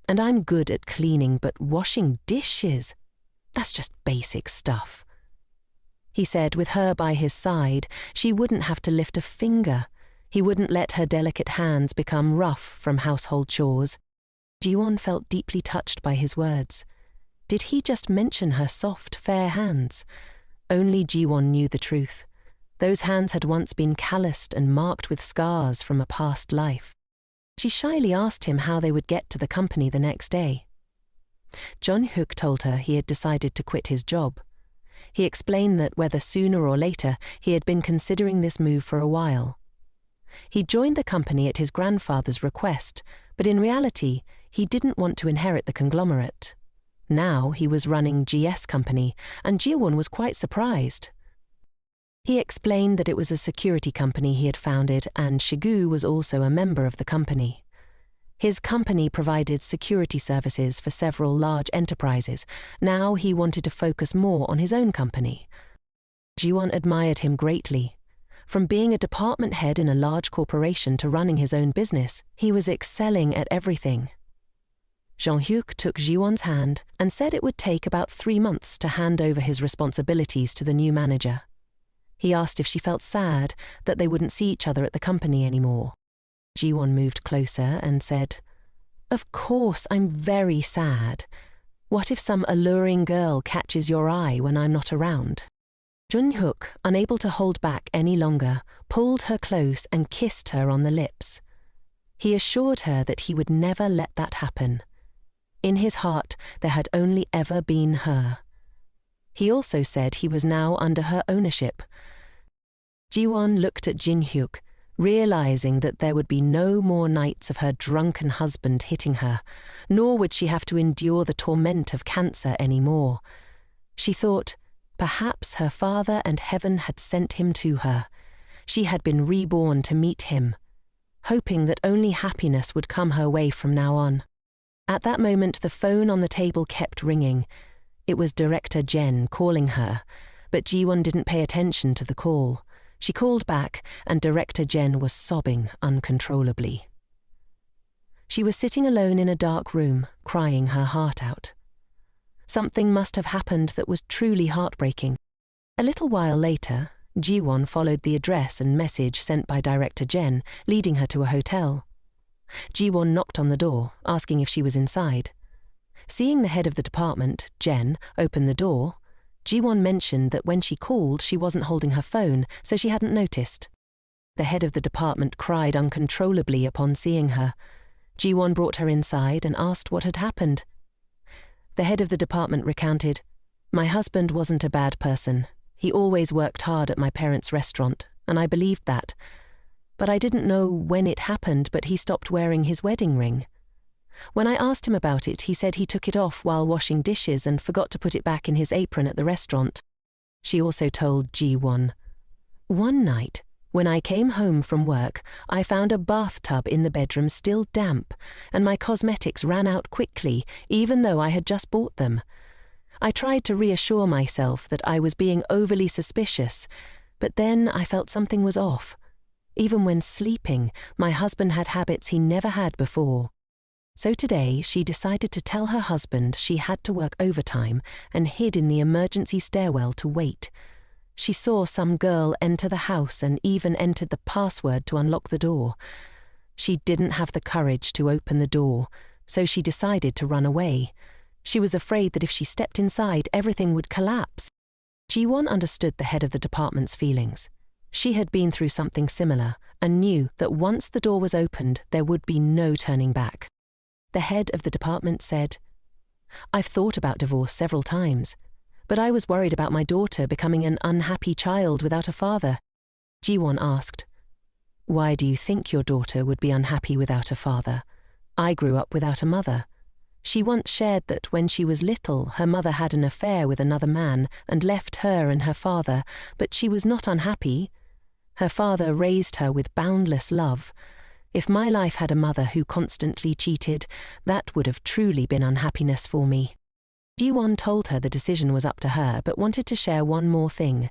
and I'm good at cleaning, but washing dishes, that's just basic stuff." He said with her by his side, she wouldn't have to lift a finger. He wouldn't let her delicate hands become rough from household chores. Jiwon felt deeply touched by his words. Did he just mention her soft, fair hands? Only Jiwon knew the truth. Those hands had once been calloused and marked with scars from a past life. She shyly asked him how they would get to the company the next day. Jun Hyuk told her he had decided to quit his job. He explained that whether sooner or later, he had been considering this move for a while. He joined the company at his grandfather's request, but in reality, he didn't want to inherit the conglomerate. Now he was running GS Company, and Jiwon was quite surprised. He explained that it was a security company he had founded, and Shigu was also a member of the company. His company provided security services for several large enterprises. Now he wanted to focus more on his own company. Jiwon admired him greatly. From being a department head in a large corporation to running his own business, he was excelling at everything. Jean Hyuk took Jiwon's hand and said it would take about 3 months to hand over his responsibilities to the new manager. He asked if she felt sad that they wouldn't see each other at the company anymore. Jiwon moved closer and said, "Of course, I'm very sad. What if some alluring girl catches your eye when I'm not around?" Jun Hyuk, unable to hold back any longer, pulled her close and kissed her on the lips. He assured her that he would never let that happen. In his heart, there had only ever been her. He also said he was now under her ownership. Jiwon looked at Jin Hyuk, realizing that there would be no more nights of her drunken husband hitting her, nor would she have to endure the torment of cancer anymore. She thought, perhaps her father and heaven had sent him to her. She had been reborn to meet him, hoping that only happiness would come her way from now on. At that moment, the phone on the table kept ringing. It was Director Jen calling her, but Jiwon didn't pay attention to the call. She called back, and Director Jen was sobbing uncontrollably. She was sitting alone in a dark room, crying her heart out. Something must have happened that was truly heartbreaking. A little while later, Jiwon followed the address and message sent by Director Jen, leading her to a hotel. Jiwon knocked on the door, asking if she was inside. Seeing the head of the department, Jen, open the door, Jiwon mentioned that when she called, she wasn't holding her phone, so she hadn't noticed. The head of the department cried uncontrollably upon seeing her. Jiwon brought her inside and asked what had happened. The head of the department recounted, "My husband wasn't a bad person. He always worked hard at my parents' restaurant, and I believed that. But I didn't know when it happened, but he stopped wearing his wedding ring. When I asked him about it, he said he took it off while washing dishes and forgot to put it back in his apron at the restaurant." She also told Jiwon, One night, when I came home from work, I found a bathtub in the bedroom still damp, and my cosmetics ran out quickly, even though I had just bought them. I tried to reassure myself that I was being overly suspicious, but then I felt something was off. Even when sleeping, my husband had habits he never had before. So today, she decided to tell her husband she had to work overtime and hid in the emergency stairwell to wait. She saw some girl enter the house and even entered the password to unlock the door. She didn't have the courage to open the door, so she decided to run away. She was afraid that if she stepped inside, everything would collapse. Jiwan understood the head of the department's feelings. She had been through something similar and knew that once the door was opened, there would be no turning back. The head of the department said, "I've thought about divorce several times, but I was worried about my daughter becoming an unhappy child without a father." Jiwan asked, "Why do you think your daughter would be unhappy without a father? I grew up without a mother. She once shared that when she was little, her mother had an affair with another man and left her and her father, but she was not unhappy. Her father raised her with boundless love. If my life had a mother who constantly cheated, that would have truly been unhappiness for me." Jiwan told her the decision was up to her, but wanted to share one more thing.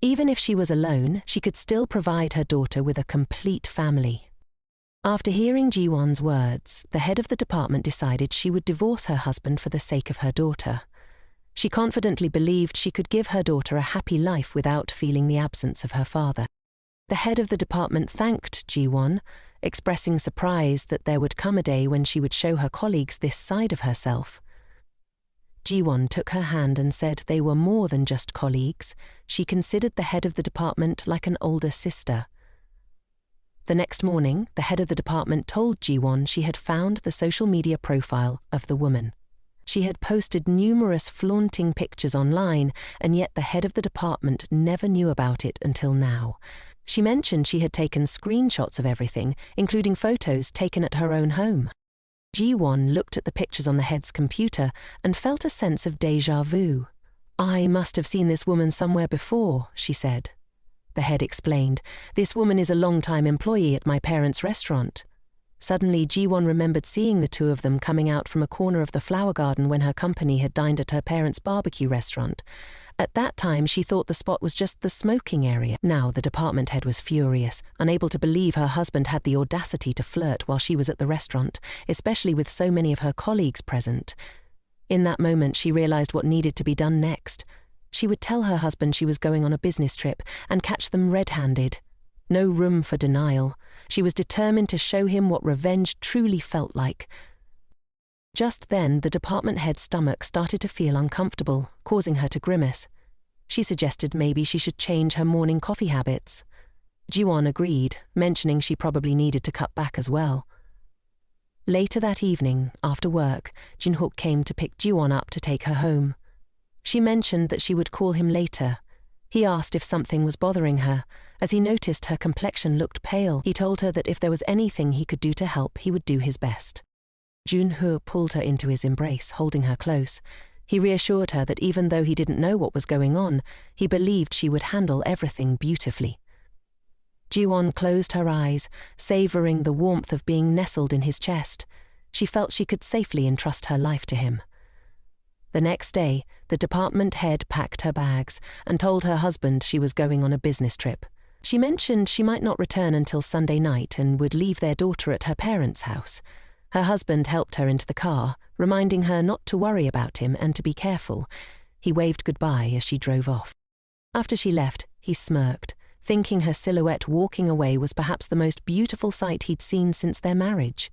Even if she was alone, she could still provide her daughter with a complete family. After hearing Jiwan's words, the head of the department decided she would divorce her husband for the sake of her daughter. She confidently believed she could give her daughter a happy life without feeling the absence of her father. The head of the department thanked Jiwan, expressing surprise that there would come a day when she would show her colleagues this side of herself. Jiwan took her hand and said they were more than just colleagues. She considered the head of the department like an older sister. The next morning, the head of the department told Jiwan she had found the social media profile of the woman. She had posted numerous flaunting pictures online, and yet the head of the department never knew about it until now. She mentioned she had taken screenshots of everything, including photos taken at her own home. Jiwan looked at the pictures on the head's computer and felt a sense of déjà vu. "I must have seen this woman somewhere before," she said. The head explained, "This woman is a long-time employee at my parents' restaurant." Suddenly, Jiwan remembered seeing the two of them coming out from a corner of the flower garden when her company had dined at her parents' barbecue restaurant. At that time, she thought the spot was just the smoking area. Now, the department head was furious, unable to believe her husband had the audacity to flirt while she was at the restaurant, especially with so many of her colleagues present. In that moment, she realized what needed to be done next. She would tell her husband she was going on a business trip and catch them red-handed. No room for denial. She was determined to show him what revenge truly felt like. Just then, the department head's stomach started to feel uncomfortable, causing her to grimace. She suggested maybe she should change her morning coffee habits. Jiwan agreed, mentioning she probably needed to cut back as well. Later that evening, after work, Jinhook came to pick Jiwan up to take her home. She mentioned that she would call him later. He asked if something was bothering her. As he noticed her complexion looked pale, he told her that if there was anything he could do to help, he would do his best. Junho pulled her into his embrace, holding her close. He reassured her that even though he didn't know what was going on, he believed she would handle everything beautifully. Jiwan closed her eyes, savoring the warmth of being nestled in his chest. She felt she could safely entrust her life to him. The next day, the department head packed her bags and told her husband she was going on a business trip. She mentioned she might not return until Sunday night and would leave their daughter at her parents' house. Her husband helped her into the car, reminding her not to worry about him and to be careful. He waved goodbye as she drove off. After she left, he smirked, thinking her silhouette walking away was perhaps the most beautiful sight he'd seen since their marriage.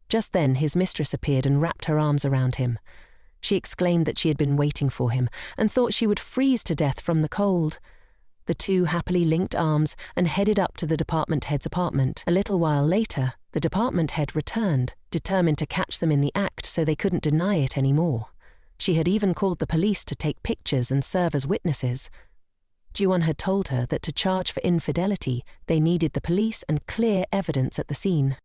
Just then, his mistress appeared and wrapped her arms around him. She exclaimed that she had been waiting for him and thought she would freeze to death from the cold. The two happily linked arms and headed up to the department head's apartment. A little while later, the department head returned, determined to catch them in the act so they couldn't deny it anymore. She had even called the police to take pictures and serve as witnesses. Jiwan had told her that to charge for infidelity, they needed the police and clear evidence at the scene.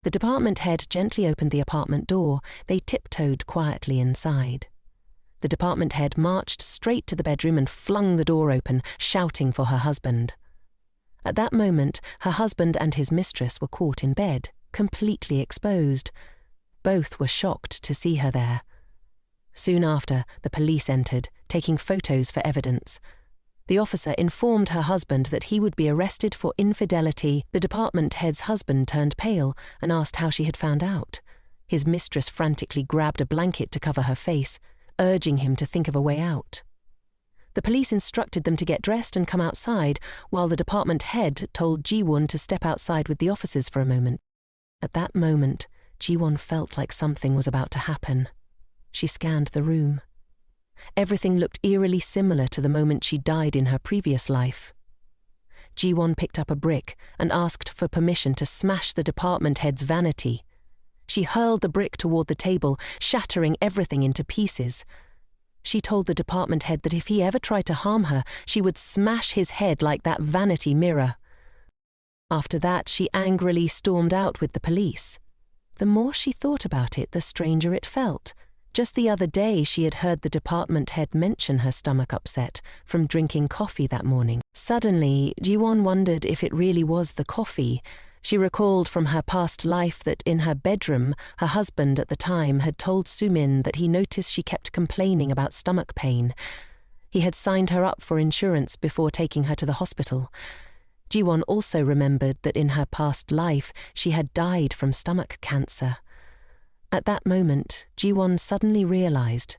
The department head gently opened the apartment door. They tiptoed quietly inside. The The department head marched straight to the bedroom and flung the door open, shouting for her husband. At that moment, her husband and his mistress were caught in bed, completely exposed. Both were shocked to see her there. Soon after, the police entered, taking photos for evidence. The officer informed her husband that he would be arrested for infidelity. The department head's husband turned pale and asked how she had found out. His mistress frantically grabbed a blanket to cover her face, urging him to think of a way out. The police instructed them to get dressed and come outside, while the department head told Jiwan to step outside with the officers for a moment. At that moment, Jiwan felt like something was about to happen. She scanned the room. Everything looked eerily similar to the moment she died in her previous life. Jiwan picked up a brick and asked for permission to smash the department head's vanity. She hurled the brick toward the table, shattering everything into pieces. She told the department head that if he ever tried to harm her, she would smash his head like that vanity mirror. After that, she angrily stormed out with the police. The more she thought about it, the stranger it felt. Just the other day, she had heard the department head mention her stomach upset from drinking coffee that morning. Suddenly, Jiwan wondered if it really was the coffee. She recalled from her past life that in her bedroom, her husband at the time had told Sumin that he noticed she kept complaining about stomach pain. He had signed her up for insurance before taking her to the hospital. Jiwan also remembered that in her past life, she had died from stomach cancer. At that moment, Jiwan suddenly realized,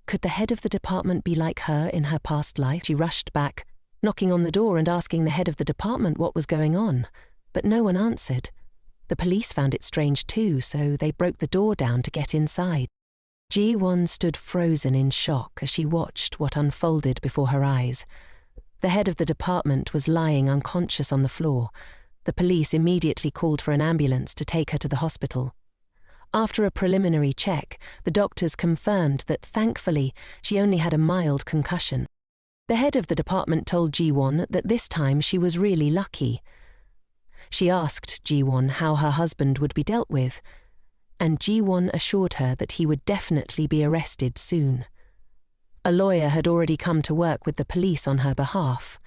could the head of the department be like her in her past life? She rushed back, knocking on the door and asking the head of the department what was going on, but no one answered. The police found it strange too, so they broke the door down to get inside. Jiwan stood frozen in shock as she watched what unfolded before her eyes. The head of the department was lying unconscious on the floor. The police immediately called for an ambulance to take her to the hospital. After a preliminary check, the doctors confirmed that, thankfully, she only had a mild concussion. The head of the department told Jiwan that this time she was really lucky. She asked Jiwan how her husband would be dealt with, and Jiwan assured her that he would definitely be arrested soon. A lawyer had already come to work with the police on her behalf.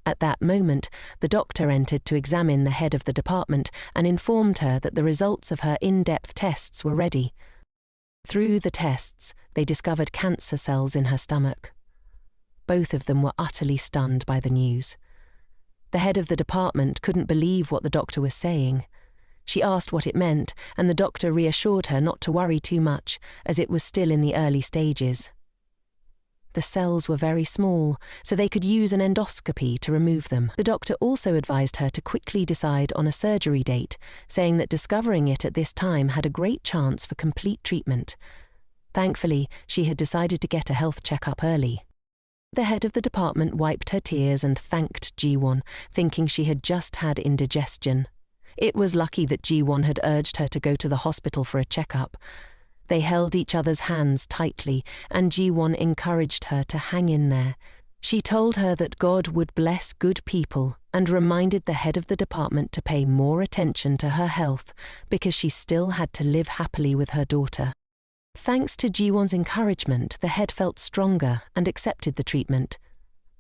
At that moment, the doctor entered to examine the head of the department and informed her that the results of her in-depth tests were ready. Through the tests, they discovered cancer cells in her stomach. Both of them were utterly stunned by the news. The head of the department couldn't believe what the doctor was saying. She asked what it meant, and the doctor reassured her not to worry too much, as it was still in the early stages. The cells were very small, so they could use an endoscopy to remove them. The doctor also advised her to quickly decide on a surgery date, saying that discovering it at this time had a great chance for complete treatment. Thankfully, she had decided to get a health checkup early. The head of the department wiped her tears and thanked Jiwan, thinking she had just had indigestion. It was lucky that Jiwan had urged her to go to the hospital for a checkup. They held each other's hands tightly, and Jiwan encouraged her to hang in there. She told her that God would bless good people and reminded the head of the department to pay more attention to her health because she still had to live happily with her daughter. Thanks to Jiwan's encouragement, the head felt stronger and accepted the treatment.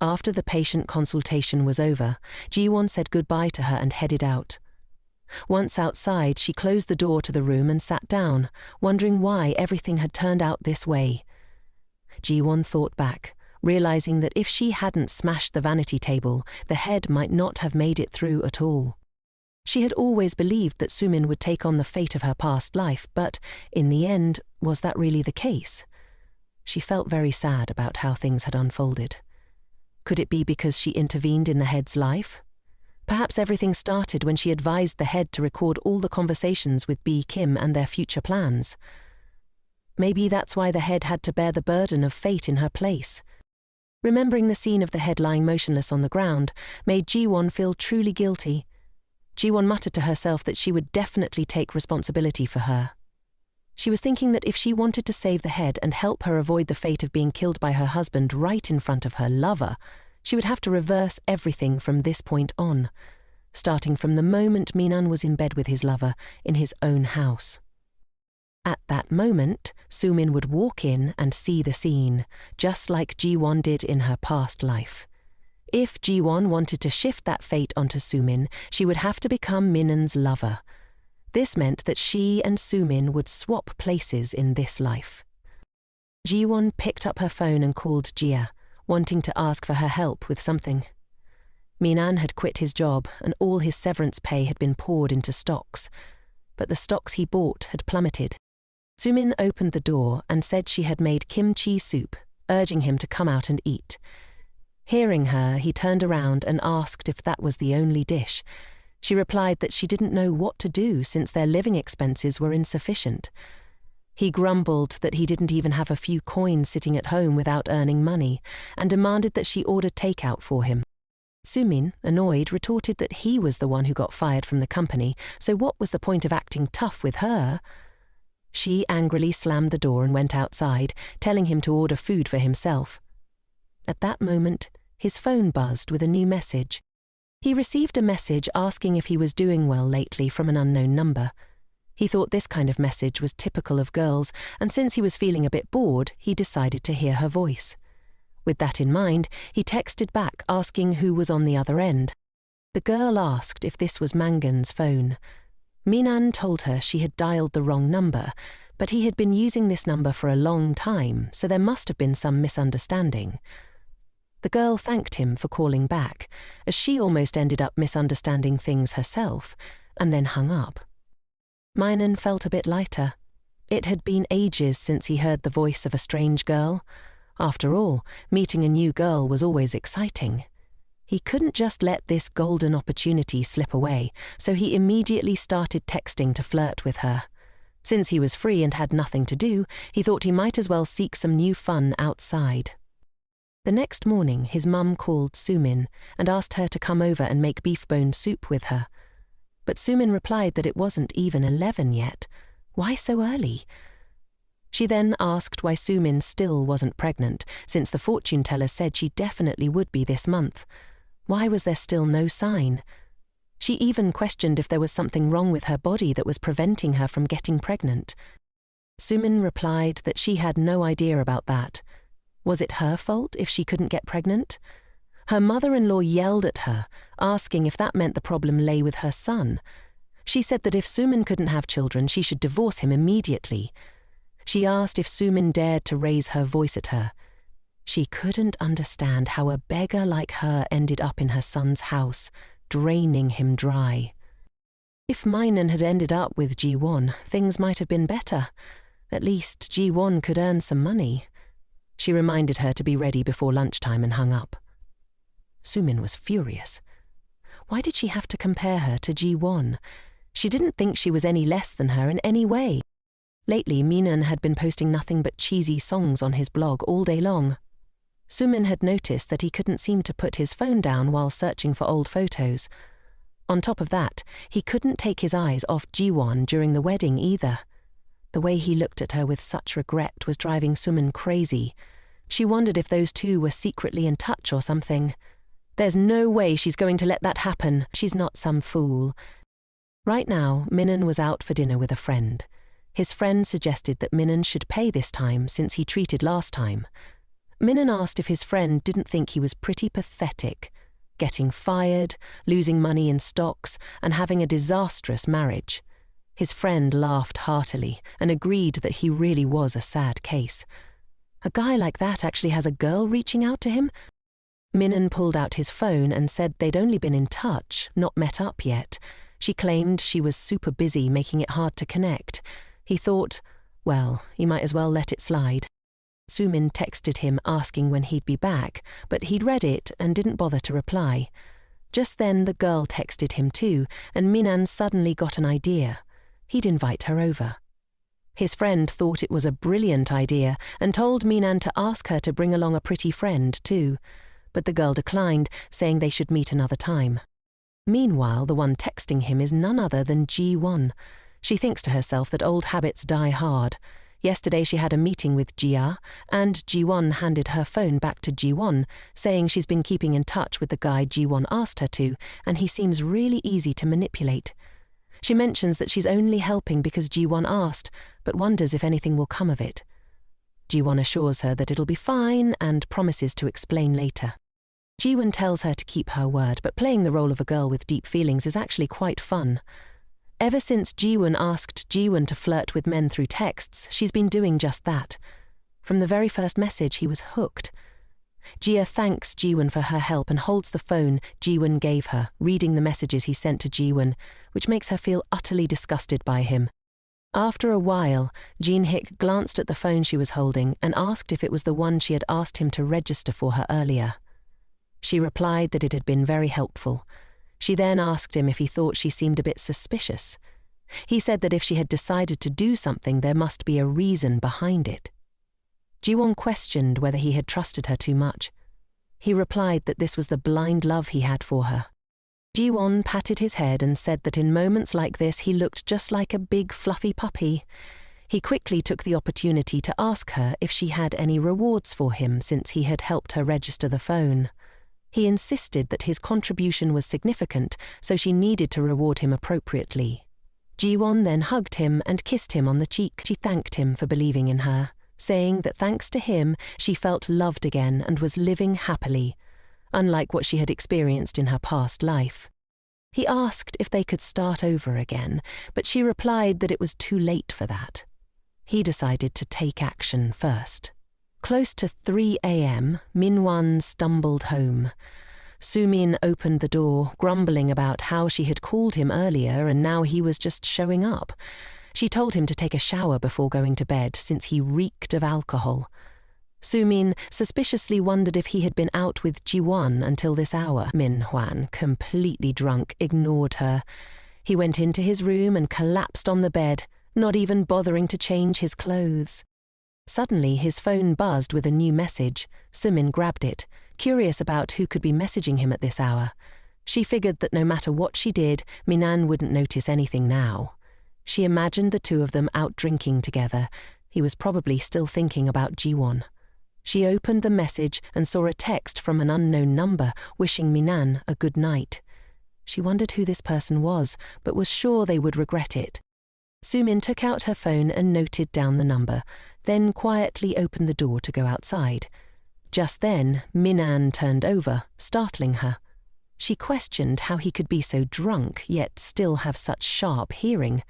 After the patient consultation was over, Jiwan said goodbye to her and headed out. Once outside, she closed the door to the room and sat down, wondering why everything had turned out this way. Jiwan thought back, realizing that if she hadn't smashed the vanity table, the head might not have made it through at all. She had always believed that Sumin would take on the fate of her past life, but, in the end, was that really the case? She felt very sad about how things had unfolded. Could it be because she intervened in the head's life? Perhaps everything started when she advised the head to record all the conversations with B. Kim and their future plans. Maybe that's why the head had to bear the burden of fate in her place. Remembering the scene of the head lying motionless on the ground made Jiwan feel truly guilty. Jiwan muttered to herself that she would definitely take responsibility for her. She was thinking that if she wanted to save the head and help her avoid the fate of being killed by her husband right in front of her lover, she would have to reverse everything from this point on, starting from the moment Minan was in bed with his lover in his own house. At that moment, Sumin would walk in and see the scene, just like Jiwan did in her past life. If Jiwan wanted to shift that fate onto Sumin, she would have to become Minan's lover. This meant that she and Sumin would swap places in this life. Jiwan picked up her phone and called Jia, wanting to ask for her help with something. Minan had quit his job and all his severance pay had been poured into stocks, but the stocks he bought had plummeted. Sumin opened the door and said she had made kimchi soup, urging him to come out and eat. Hearing her, he turned around and asked if that was the only dish. She replied that she didn't know what to do since their living expenses were insufficient. He grumbled that he didn't even have a few coins sitting at home without earning money, and demanded that she order takeout for him. Sumin, annoyed, retorted that he was the one who got fired from the company, so what was the point of acting tough with her? She angrily slammed the door and went outside, telling him to order food for himself. At that moment, his phone buzzed with a new message. He received a message asking if he was doing well lately from an unknown number. He thought this kind of message was typical of girls, and since he was feeling a bit bored, he decided to hear her voice. With that in mind, he texted back asking who was on the other end. The girl asked if this was Mangan's phone. Minan told her she had dialed the wrong number, but he had been using this number for a long time, so there must have been some misunderstanding. The girl thanked him for calling back, as she almost ended up misunderstanding things herself, and then hung up. Minan felt a bit lighter. It had been ages since he heard the voice of a strange girl. After all, meeting a new girl was always exciting. He couldn't just let this golden opportunity slip away, so he immediately started texting to flirt with her. Since he was free and had nothing to do, he thought he might as well seek some new fun outside. The next morning, his mum called Sumin and asked her to come over and make beef bone soup with her. But Sumin replied that it wasn't even 11 yet. Why so early? She then asked why Sumin still wasn't pregnant, since the fortune teller said she definitely would be this month. Why was there still no sign? She even questioned if there was something wrong with her body that was preventing her from getting pregnant. Sumin replied that she had no idea about that. Was it her fault if she couldn't get pregnant? Her mother-in-law yelled at her, asking if that meant the problem lay with her son. She said that if Sumin couldn't have children, she should divorce him immediately. She asked if Sumin dared to raise her voice at her. She couldn't understand how a beggar like her ended up in her son's house, draining him dry. If Minan had ended up with Jiwan, things might have been better. At least Jiwan could earn some money. She reminded her to be ready before lunchtime and hung up. Sumin was furious. Why did she have to compare her to Jiwan? She didn't think she was any less than her in any way. Lately, Minan had been posting nothing but cheesy songs on his blog all day long. Sumin had noticed that he couldn't seem to put his phone down while searching for old photos. On top of that, he couldn't take his eyes off Jiwan during the wedding either. The way he looked at her with such regret was driving Sumin crazy. She wondered if those two were secretly in touch or something. There's no way she's going to let that happen. She's not some fool. Right now, Minan was out for dinner with a friend. His friend suggested that Minan should pay this time since he treated last time. Minan asked if his friend didn't think he was pretty pathetic, getting fired, losing money in stocks, and having a disastrous marriage. His friend laughed heartily and agreed that he really was a sad case. A guy like that actually has a girl reaching out to him? Minan pulled out his phone and said they'd only been in touch, not met up yet. She claimed she was super busy, making it hard to connect. He thought, well, he might as well let it slide. Sumin texted him asking when he'd be back, but he'd read it and didn't bother to reply. Just then the girl texted him too, and Minan suddenly got an idea. He'd invite her over. His friend thought it was a brilliant idea and told Minan to ask her to bring along a pretty friend too, but the girl declined, saying they should meet another time. Meanwhile, the one texting him is none other than Jiwan. She thinks to herself that old habits die hard. Yesterday she had a meeting with Jia, and Jiwan handed her phone back to Jiwan, saying she's been keeping in touch with the guy Jiwan asked her to, and he seems really easy to manipulate. She mentions that she's only helping because Jiwan asked, but wonders if anything will come of it. Jiwan assures her that it'll be fine and promises to explain later. Jiwan tells her to keep her word, but playing the role of a girl with deep feelings is actually quite fun. Ever since Jiwan asked Jiwan to flirt with men through texts, she's been doing just that. From the very first message, he was hooked. Jia thanks Jiwan for her help and holds the phone Jiwan gave her, reading the messages he sent to Jiwan, which makes her feel utterly disgusted by him. After a while, Jin-hik glanced at the phone she was holding and asked if it was the one she had asked him to register for her earlier. She replied that it had been very helpful. She then asked him if he thought she seemed a bit suspicious. He said that if she had decided to do something, there must be a reason behind it. Jiwon questioned whether he had trusted her too much. He replied that this was the blind love he had for her. Jiwon patted his head and said that in moments like this he looked just like a big fluffy puppy. He quickly took the opportunity to ask her if she had any rewards for him since he had helped her register the phone. He insisted that his contribution was significant, so she needed to reward him appropriately. Jiwon then hugged him and kissed him on the cheek. She thanked him for believing in her, saying that thanks to him she felt loved again and was living happily, unlike what she had experienced in her past life. He asked if they could start over again, but she replied that it was too late for that. He decided to take action first. Close to 3 a.m., Minwon stumbled home. Sumin opened the door, grumbling about how she had called him earlier and now he was just showing up. She told him to take a shower before going to bed since he reeked of alcohol. Sumin suspiciously wondered if he had been out with Jiwan until this hour. Minhwan, completely drunk, ignored her. He went into his room and collapsed on the bed, not even bothering to change his clothes. Suddenly, his phone buzzed with a new message. Sumin grabbed it, curious about who could be messaging him at this hour. She figured that no matter what she did, Minan wouldn't notice anything now. She imagined the two of them out drinking together. He was probably still thinking about Jiwon. She opened the message and saw a text from an unknown number wishing Minan a good night. She wondered who this person was, but was sure they would regret it. Sumin took out her phone and noted down the number, then quietly opened the door to go outside. Just then, Minan turned over, startling her. She questioned how he could be so drunk yet still have such sharp hearing.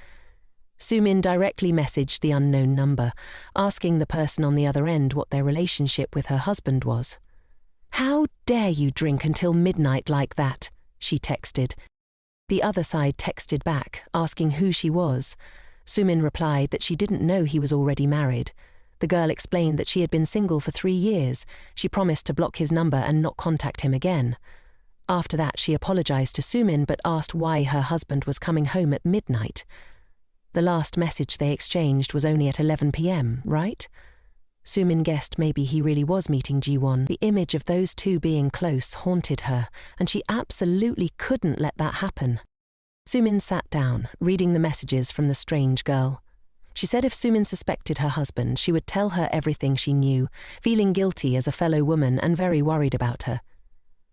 Sumin directly messaged the unknown number, asking the person on the other end what their relationship with her husband was. "How dare you drink until midnight like that?" she texted. The other side texted back, asking who she was. Sumin replied that she didn't know he was already married. The girl explained that she had been single for 3 years. She promised to block his number and not contact him again. After that, she apologized to Sumin but asked why her husband was coming home at midnight. The last message they exchanged was only at 11 p.m., right? Sumin guessed maybe he really was meeting Jiwon. The image of those two being close haunted her, and she absolutely couldn't let that happen. Sumin sat down, reading the messages from the strange girl. She said if Sumin suspected her husband, she would tell her everything she knew, feeling guilty as a fellow woman and very worried about her.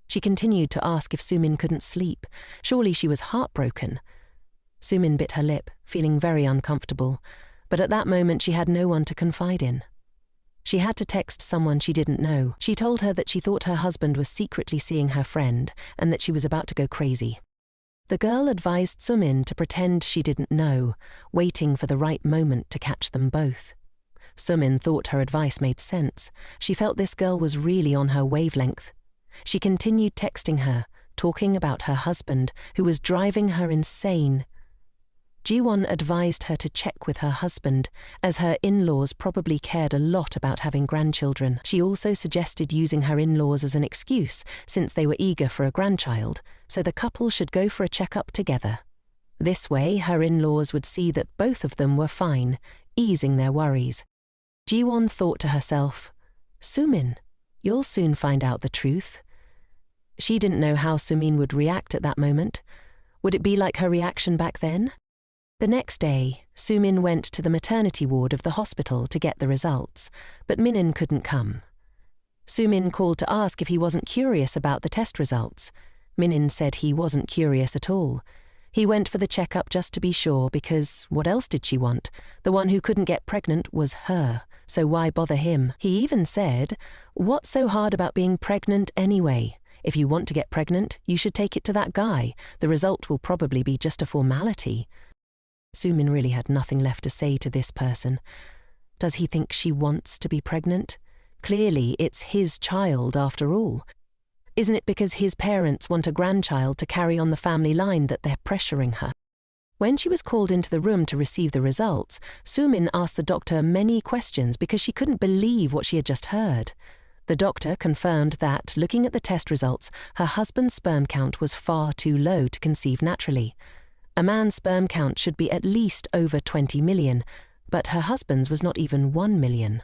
She continued to ask if Sumin couldn't sleep. Surely she was heartbroken. Sumin bit her lip, feeling very uncomfortable, but at that moment she had no one to confide in. She had to text someone she didn't know. She told her that she thought her husband was secretly seeing her friend and that she was about to go crazy. The girl advised Sumin to pretend she didn't know, waiting for the right moment to catch them both. Sumin thought her advice made sense. She felt this girl was really on her wavelength. She continued texting her, talking about her husband, who was driving her insane. Jiwon advised her to check with her husband, as her in-laws probably cared a lot about having grandchildren. She also suggested using her in-laws as an excuse, since they were eager for a grandchild, so the couple should go for a checkup together. This way, her in-laws would see that both of them were fine, easing their worries. Jiwon thought to herself, "Sumin, you'll soon find out the truth." She didn't know how Sumin would react at that moment. Would it be like her reaction back then? The next day, Sumin went to the maternity ward of the hospital to get the results, but Minin couldn't come. Sumin called to ask if he wasn't curious about the test results. Minin said he wasn't curious at all. He went for the checkup just to be sure because what else did she want? The one who couldn't get pregnant was her, so why bother him? He even said, "What's so hard about being pregnant anyway? If you want to get pregnant, you should take it to that guy. The result will probably be just a formality." Sumin really had nothing left to say to this person. Does he think she wants to be pregnant? Clearly, it's his child after all. Isn't it because his parents want a grandchild to carry on the family line that they're pressuring her? When she was called into the room to receive the results, Sumin asked the doctor many questions because she couldn't believe what she had just heard. The doctor confirmed that, looking at the test results, her husband's sperm count was far too low to conceive naturally. A man's sperm count should be at least over 20 million, but her husband's was not even 1 million.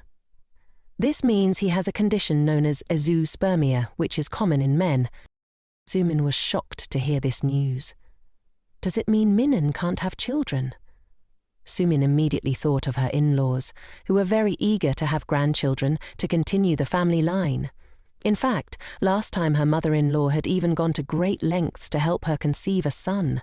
This means he has a condition known as azoospermia, which is common in men. Sumin was shocked to hear this news. Does it mean Minan can't have children? Sumin immediately thought of her in-laws, who were very eager to have grandchildren to continue the family line. In fact, last time her mother-in-law had even gone to great lengths to help her conceive a son.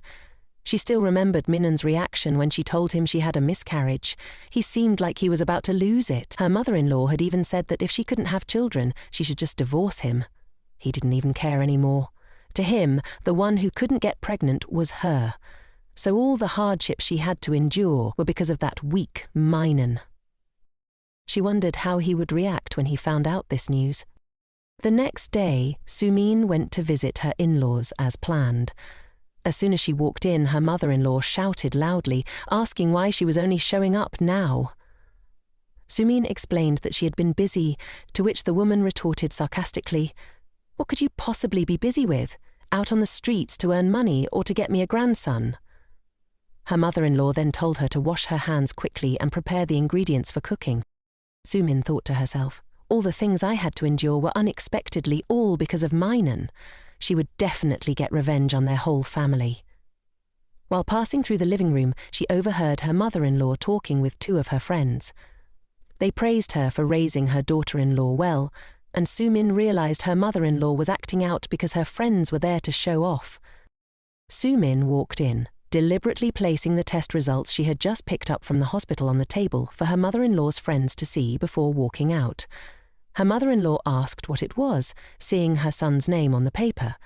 She still remembered Minan's reaction when she told him she had a miscarriage. He seemed like he was about to lose it. Her mother-in-law had even said that if she couldn't have children, she should just divorce him. He didn't even care anymore. To him, the one who couldn't get pregnant was her. So all the hardships she had to endure were because of that weak Minan. She wondered how he would react when he found out this news. The next day, Sumin went to visit her in-laws as planned. As soon as she walked in, her mother-in-law shouted loudly, asking why she was only showing up now. Sumin explained that she had been busy, to which the woman retorted sarcastically, "What could you possibly be busy with? Out on the streets to earn money or to get me a grandson?" Her mother-in-law then told her to wash her hands quickly and prepare the ingredients for cooking. Sumin thought to herself, all the things I had to endure were unexpectedly all because of Minan. She would definitely get revenge on their whole family. While passing through the living room, she overheard her mother-in-law talking with two of her friends. They praised her for raising her daughter-in-law well, and Sumin realized her mother-in-law was acting out because her friends were there to show off. Sumin walked in, deliberately placing the test results she had just picked up from the hospital on the table for her mother-in-law's friends to see before walking out. Her mother-in-law asked what it was, seeing her son's name on the paper.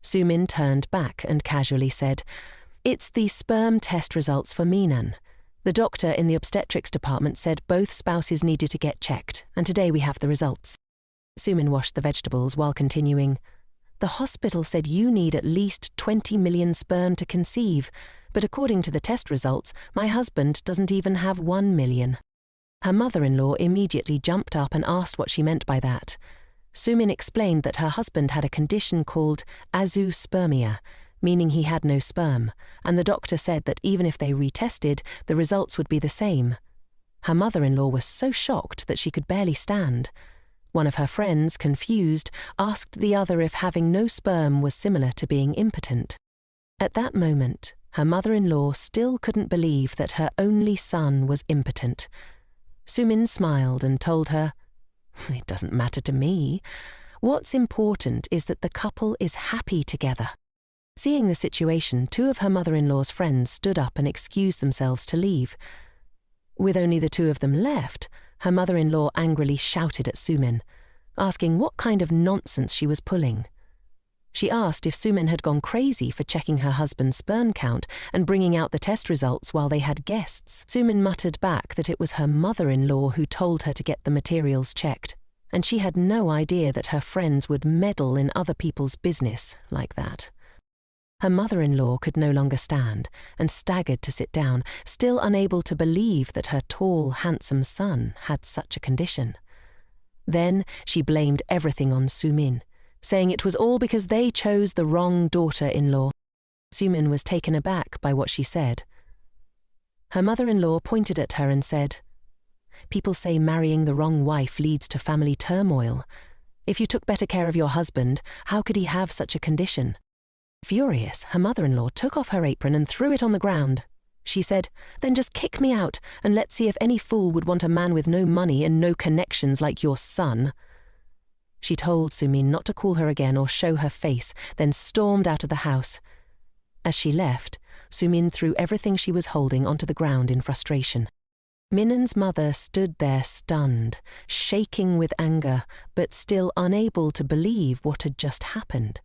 Sumin turned back and casually said, "It's the sperm test results for Minan. The doctor in the obstetrics department said both spouses needed to get checked, and today we have the results." Sumin washed the vegetables while continuing, "The hospital said you need at least 20 million sperm to conceive, but according to the test results, my husband doesn't even have 1 million. Her mother-in-law immediately jumped up and asked what she meant by that. Sumin explained that her husband had a condition called azoospermia, meaning he had no sperm, and the doctor said that even if they retested, the results would be the same. Her mother-in-law was so shocked that she could barely stand. One of her friends, confused, asked the other if having no sperm was similar to being impotent. At that moment, her mother-in-law still couldn't believe that her only son was impotent. Sumin smiled and told her, "It doesn't matter to me. What's important is that the couple is happy together." Seeing the situation, two of her mother-in-law's friends stood up and excused themselves to leave. With only the two of them left, her mother-in-law angrily shouted at Sumin, asking what kind of nonsense she was pulling. She asked if Sumin had gone crazy for checking her husband's sperm count and bringing out the test results while they had guests. Sumin muttered back that it was her mother-in-law who told her to get the materials checked, and she had no idea that her friends would meddle in other people's business like that. Her mother-in-law could no longer stand and staggered to sit down, still unable to believe that her tall, handsome son had such a condition. Then she blamed everything on Sumin, saying it was all because they chose the wrong daughter-in-law. Sumin was taken aback by what she said. Her mother-in-law pointed at her and said, "People say marrying the wrong wife leads to family turmoil. If you took better care of your husband, how could he have such a condition?" Furious, her mother-in-law took off her apron and threw it on the ground. She said, "Then just kick me out, and let's see if any fool would want a man with no money and no connections like your son." She told Sumin not to call her again or show her face, then stormed out of the house. As she left, Sumin threw everything she was holding onto the ground in frustration. Minan's mother stood there stunned, shaking with anger, but still unable to believe what had just happened.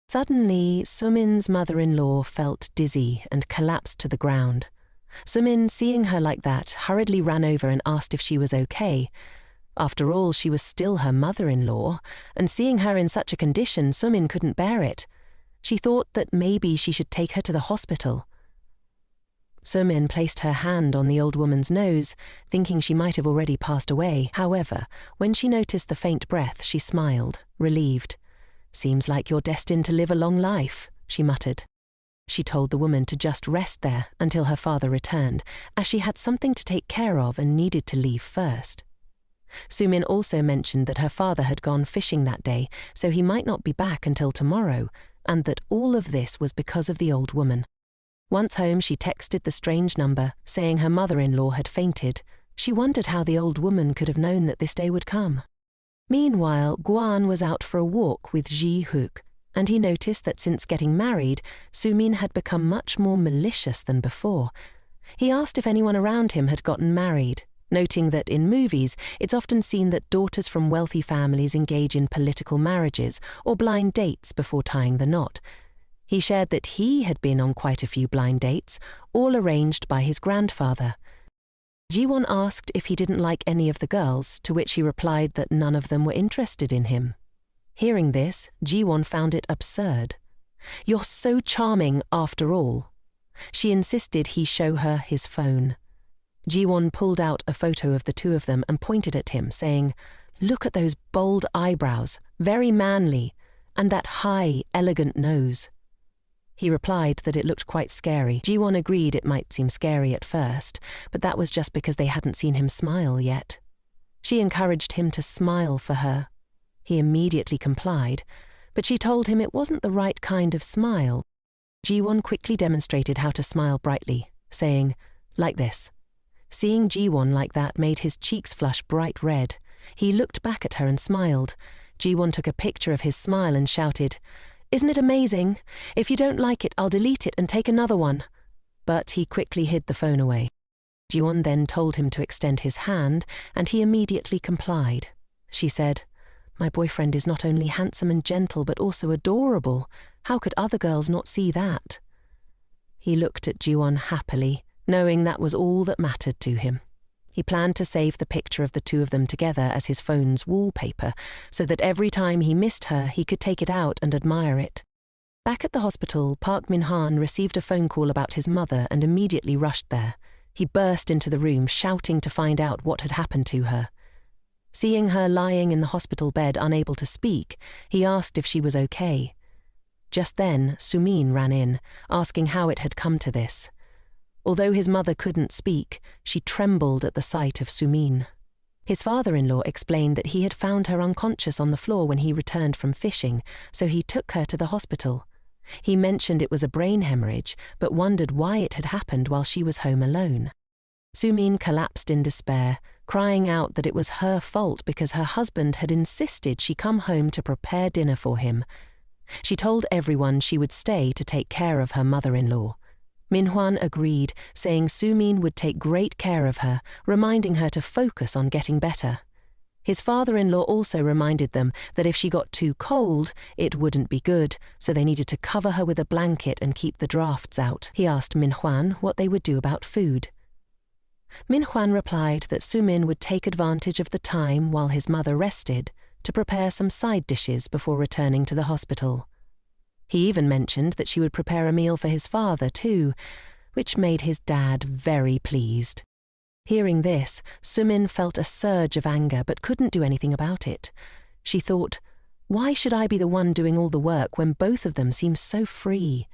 Suddenly, Sumin's mother-in-law felt dizzy and collapsed to the ground. Sumin, seeing her like that, hurriedly ran over and asked if she was okay. After all, she was still her mother-in-law, and seeing her in such a condition, Sumin couldn't bear it. She thought that maybe she should take her to the hospital. Sumin placed her hand on the old woman's nose, thinking she might have already passed away. However, when she noticed the faint breath, she smiled, relieved. "Seems like you're destined to live a long life," she muttered. She told the woman to just rest there until her father returned, as she had something to take care of and needed to leave first. Sumin also mentioned that her father had gone fishing that day, so he might not be back until tomorrow, and that all of this was because of the old woman. Once home, she texted the strange number, saying her mother-in-law had fainted. She wondered how the old woman could have known that this day would come. Meanwhile, Guan was out for a walk with Ji Hook, and he noticed that since getting married, Sumin had become much more malicious than before. He asked if anyone around him had gotten married, noting that in movies, it's often seen that daughters from wealthy families engage in political marriages or blind dates before tying the knot. He shared that he had been on quite a few blind dates, all arranged by his grandfather. Jiwan asked if he didn't like any of the girls, to which he replied that none of them were interested in him. Hearing this, Jiwan found it absurd. "You're so charming after all." She insisted he show her his phone. Jiwan pulled out a photo of the two of them and pointed at him, saying, "Look at those bold eyebrows, very manly, and that high, elegant nose." He replied that it looked quite scary. Jiwan agreed it might seem scary at first, but that was just because they hadn't seen him smile yet. She encouraged him to smile for her. He immediately complied, but she told him it wasn't the right kind of smile. Jiwan quickly demonstrated how to smile brightly, saying, "Like this." Seeing Jiwan like that made his cheeks flush bright red. He looked back at her and smiled. Jiwan took a picture of his smile and shouted, "Isn't it amazing? If you don't like it, I'll delete it and take another one." But he quickly hid the phone away. Jiwan then told him to extend his hand, and he immediately complied. She said, "My boyfriend is not only handsome and gentle, but also adorable. How could other girls not see that?" He looked at Jiwan happily, knowing that was all that mattered to him. He planned to save the picture of the two of them together as his phone's wallpaper, so that every time he missed her, he could take it out and admire it. Back at the hospital, Park Min-han received a phone call about his mother and immediately rushed there. He burst into the room, shouting to find out what had happened to her. Seeing her lying in the hospital bed unable to speak, he asked if she was okay. Just then, Sumin ran in, asking how it had come to this. Although his mother couldn't speak, she trembled at the sight of Sumin. His father-in-law explained that he had found her unconscious on the floor when he returned from fishing, so he took her to the hospital. He mentioned it was a brain hemorrhage, but wondered why it had happened while she was home alone. Sumin collapsed in despair, crying out that it was her fault because her husband had insisted she come home to prepare dinner for him. She told everyone she would stay to take care of her mother-in-law. Minhwan agreed, saying Sumin would take great care of her, reminding her to focus on getting better. His father-in-law also reminded them that if she got too cold, it wouldn't be good, so they needed to cover her with a blanket and keep the drafts out. He asked Minhwan what they would do about food. Minhwan replied that Sumin would take advantage of the time while his mother rested to prepare some side dishes before returning to the hospital. He even mentioned that she would prepare a meal for his father too, which made his dad very pleased. Hearing this, Sumin felt a surge of anger but couldn't do anything about it. She thought, why should I be the one doing all the work when both of them seem so free?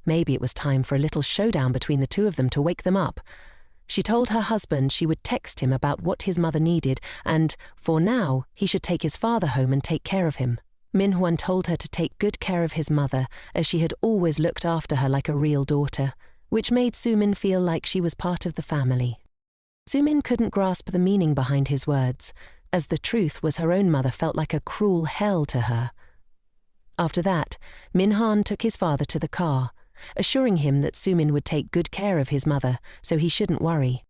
Maybe it was time for a little showdown between the two of them to wake them up. She told her husband she would text him about what his mother needed and, for now, he should take his father home and take care of him. Minhwan told her to take good care of his mother, as she had always looked after her like a real daughter, which made Sumin feel like she was part of the family. Sumin couldn't grasp the meaning behind his words, as the truth was her own mother felt like a cruel hell to her. After that, Minhan took his father to the car, assuring him that Sumin would take good care of his mother, so he shouldn't worry.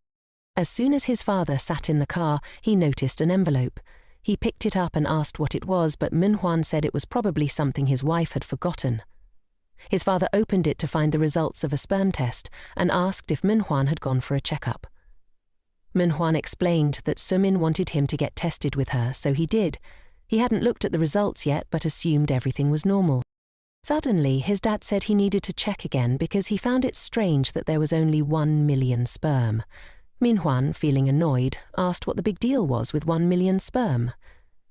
As soon as his father sat in the car, he noticed an envelope. He picked it up and asked what it was, but Manhwa said it was probably something his wife had forgotten. His father opened it to find the results of a sperm test and asked if Manhwa had gone for a checkup. Manhwa explained that Sumin wanted him to get tested with her, so he did. He hadn't looked at the results yet, but assumed everything was normal. Suddenly, his dad said he needed to check again because he found it strange that there was only 1 million sperm. Manhwa, feeling annoyed, asked what the big deal was with 1 million sperm.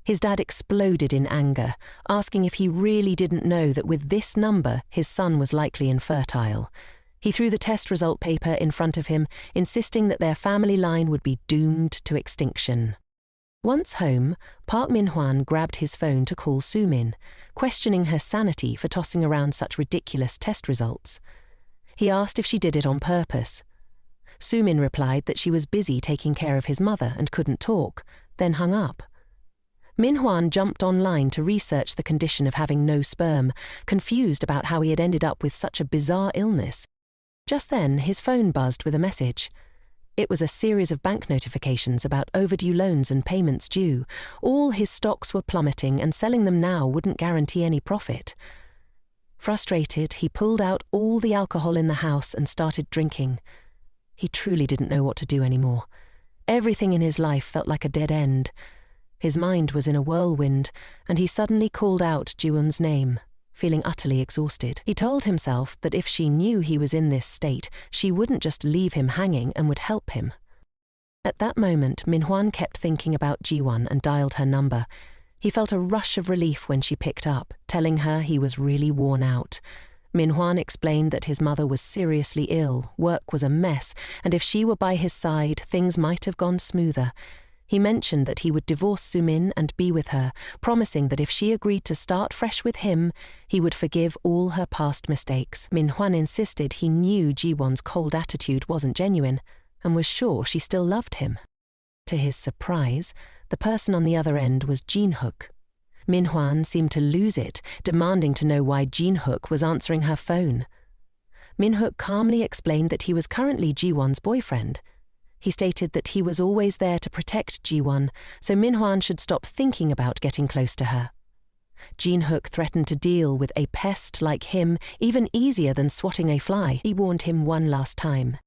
His dad exploded in anger, asking if he really didn't know that with this number, his son was likely infertile. He threw the test result paper in front of him, insisting that their family line would be doomed to extinction. Once home, Park Min-hwan grabbed his phone to call Sumin, questioning her sanity for tossing around such ridiculous test results. He asked if she did it on purpose. Sumin replied that she was busy taking care of his mother and couldn't talk, then hung up. Min-hwan jumped online to research the condition of having no sperm, confused about how he had ended up with such a bizarre illness. Just then, his phone buzzed with a message. It was a series of bank notifications about overdue loans and payments due. All his stocks were plummeting, and selling them now wouldn't guarantee any profit. Frustrated, he pulled out all the alcohol in the house and started drinking. He truly didn't know what to do anymore. Everything in his life felt like a dead end. His mind was in a whirlwind, and he suddenly called out Jiwan's name, feeling utterly exhausted. He told himself that if she knew he was in this state, she wouldn't just leave him hanging and would help him. At that moment, Manhwa kept thinking about Jiwan and dialed her number. He felt a rush of relief when she picked up, telling her he was really worn out. Manhwa explained that his mother was seriously ill, work was a mess, and if she were by his side, things might have gone smoother. He mentioned that he would divorce Sumin and be with her, promising that if she agreed to start fresh with him, he would forgive all her past mistakes. Manhwa insisted he knew Jiwan's cold attitude wasn't genuine, and was sure she still loved him. To his surprise, the person on the other end was Jin-hook. Manhwa seemed to lose it, demanding to know why Jin-hook was answering her phone. Min-hook calmly explained that he was currently Jiwan's boyfriend. He stated that he was always there to protect Jiwan, so Manhwa should stop thinking about getting close to her. Jin-hook threatened to deal with a pest like him even easier than swatting a fly. He warned him one last time.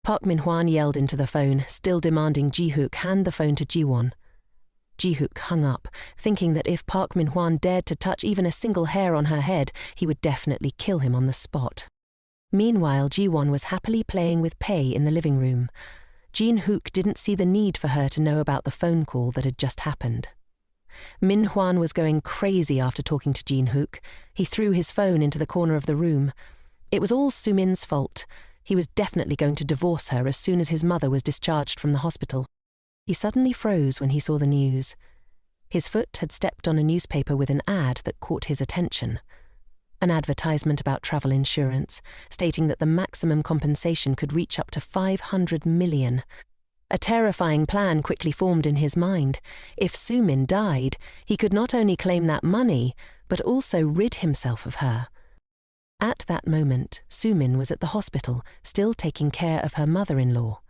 Park Min-hwan yelled into the phone, still demanding Ji-hook hand the phone to Jiwan. Ji-hook hung up, thinking that if Park Min-hwan dared to touch even a single hair on her head, he would definitely kill him on the spot. Meanwhile, Jiwan was happily playing with Pei in the living room. Jin-hook didn't see the need for her to know about the phone call that had just happened. Manhwa was going crazy after talking to Jin-hook. He threw his phone into the corner of the room. It was all Sumin's fault. He was definitely going to divorce her as soon as his mother was discharged from the hospital. He suddenly froze when he saw the news. His foot had stepped on a newspaper with an ad that caught his attention. An advertisement about travel insurance, stating that the maximum compensation could reach up to 500 million. A terrifying plan quickly formed in his mind. If Sumin died, he could not only claim that money, but also rid himself of her. At that moment, Sumin was at the hospital, still taking care of her mother-in-law.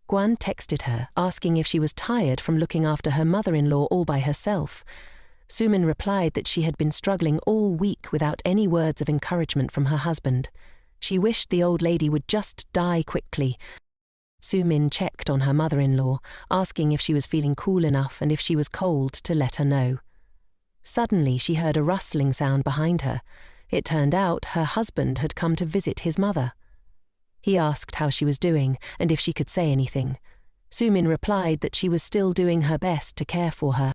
Guan texted her, asking if she was tired from looking after her mother-in-law all by herself. Sumin replied that she had been struggling all week without any words of encouragement from her husband. She wished the old lady would just die quickly. Sumin checked on her mother-in-law, asking if she was feeling cool enough and if she was cold to let her know. Suddenly she heard a rustling sound behind her. It turned out her husband had come to visit his mother. He asked how she was doing and if she could say anything. Sumin replied that she was still doing her best to care for her.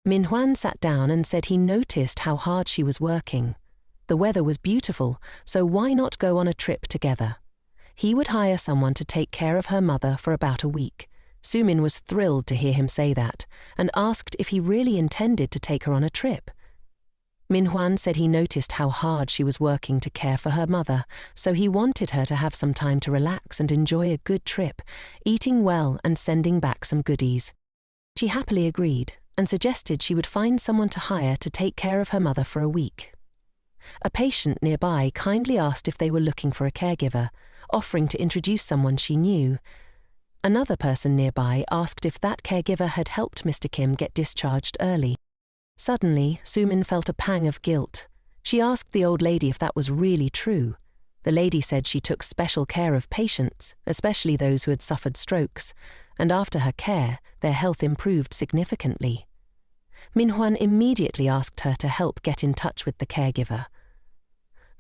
Manhwa sat down and said he noticed how hard she was working. The weather was beautiful, so why not go on a trip together? He would hire someone to take care of her mother for about a week. Sumin was thrilled to hear him say that, and asked if he really intended to take her on a trip. Manhwa said he noticed how hard she was working to care for her mother, so he wanted her to have some time to relax and enjoy a good trip, eating well and sending back some goodies. She happily agreed, and suggested she would find someone to hire to take care of her mother for a week. a patient nearby kindly asked if they were looking for a caregiver, offering to introduce someone she knew. Another person nearby asked if that caregiver had helped Mr. Kim get discharged early. Suddenly, Sumin felt a pang of guilt. She asked the old lady if that was really true. The lady said she took special care of patients, especially those who had suffered strokes, and after her care, their health improved significantly. Minhwan immediately asked her to help get in touch with the caregiver.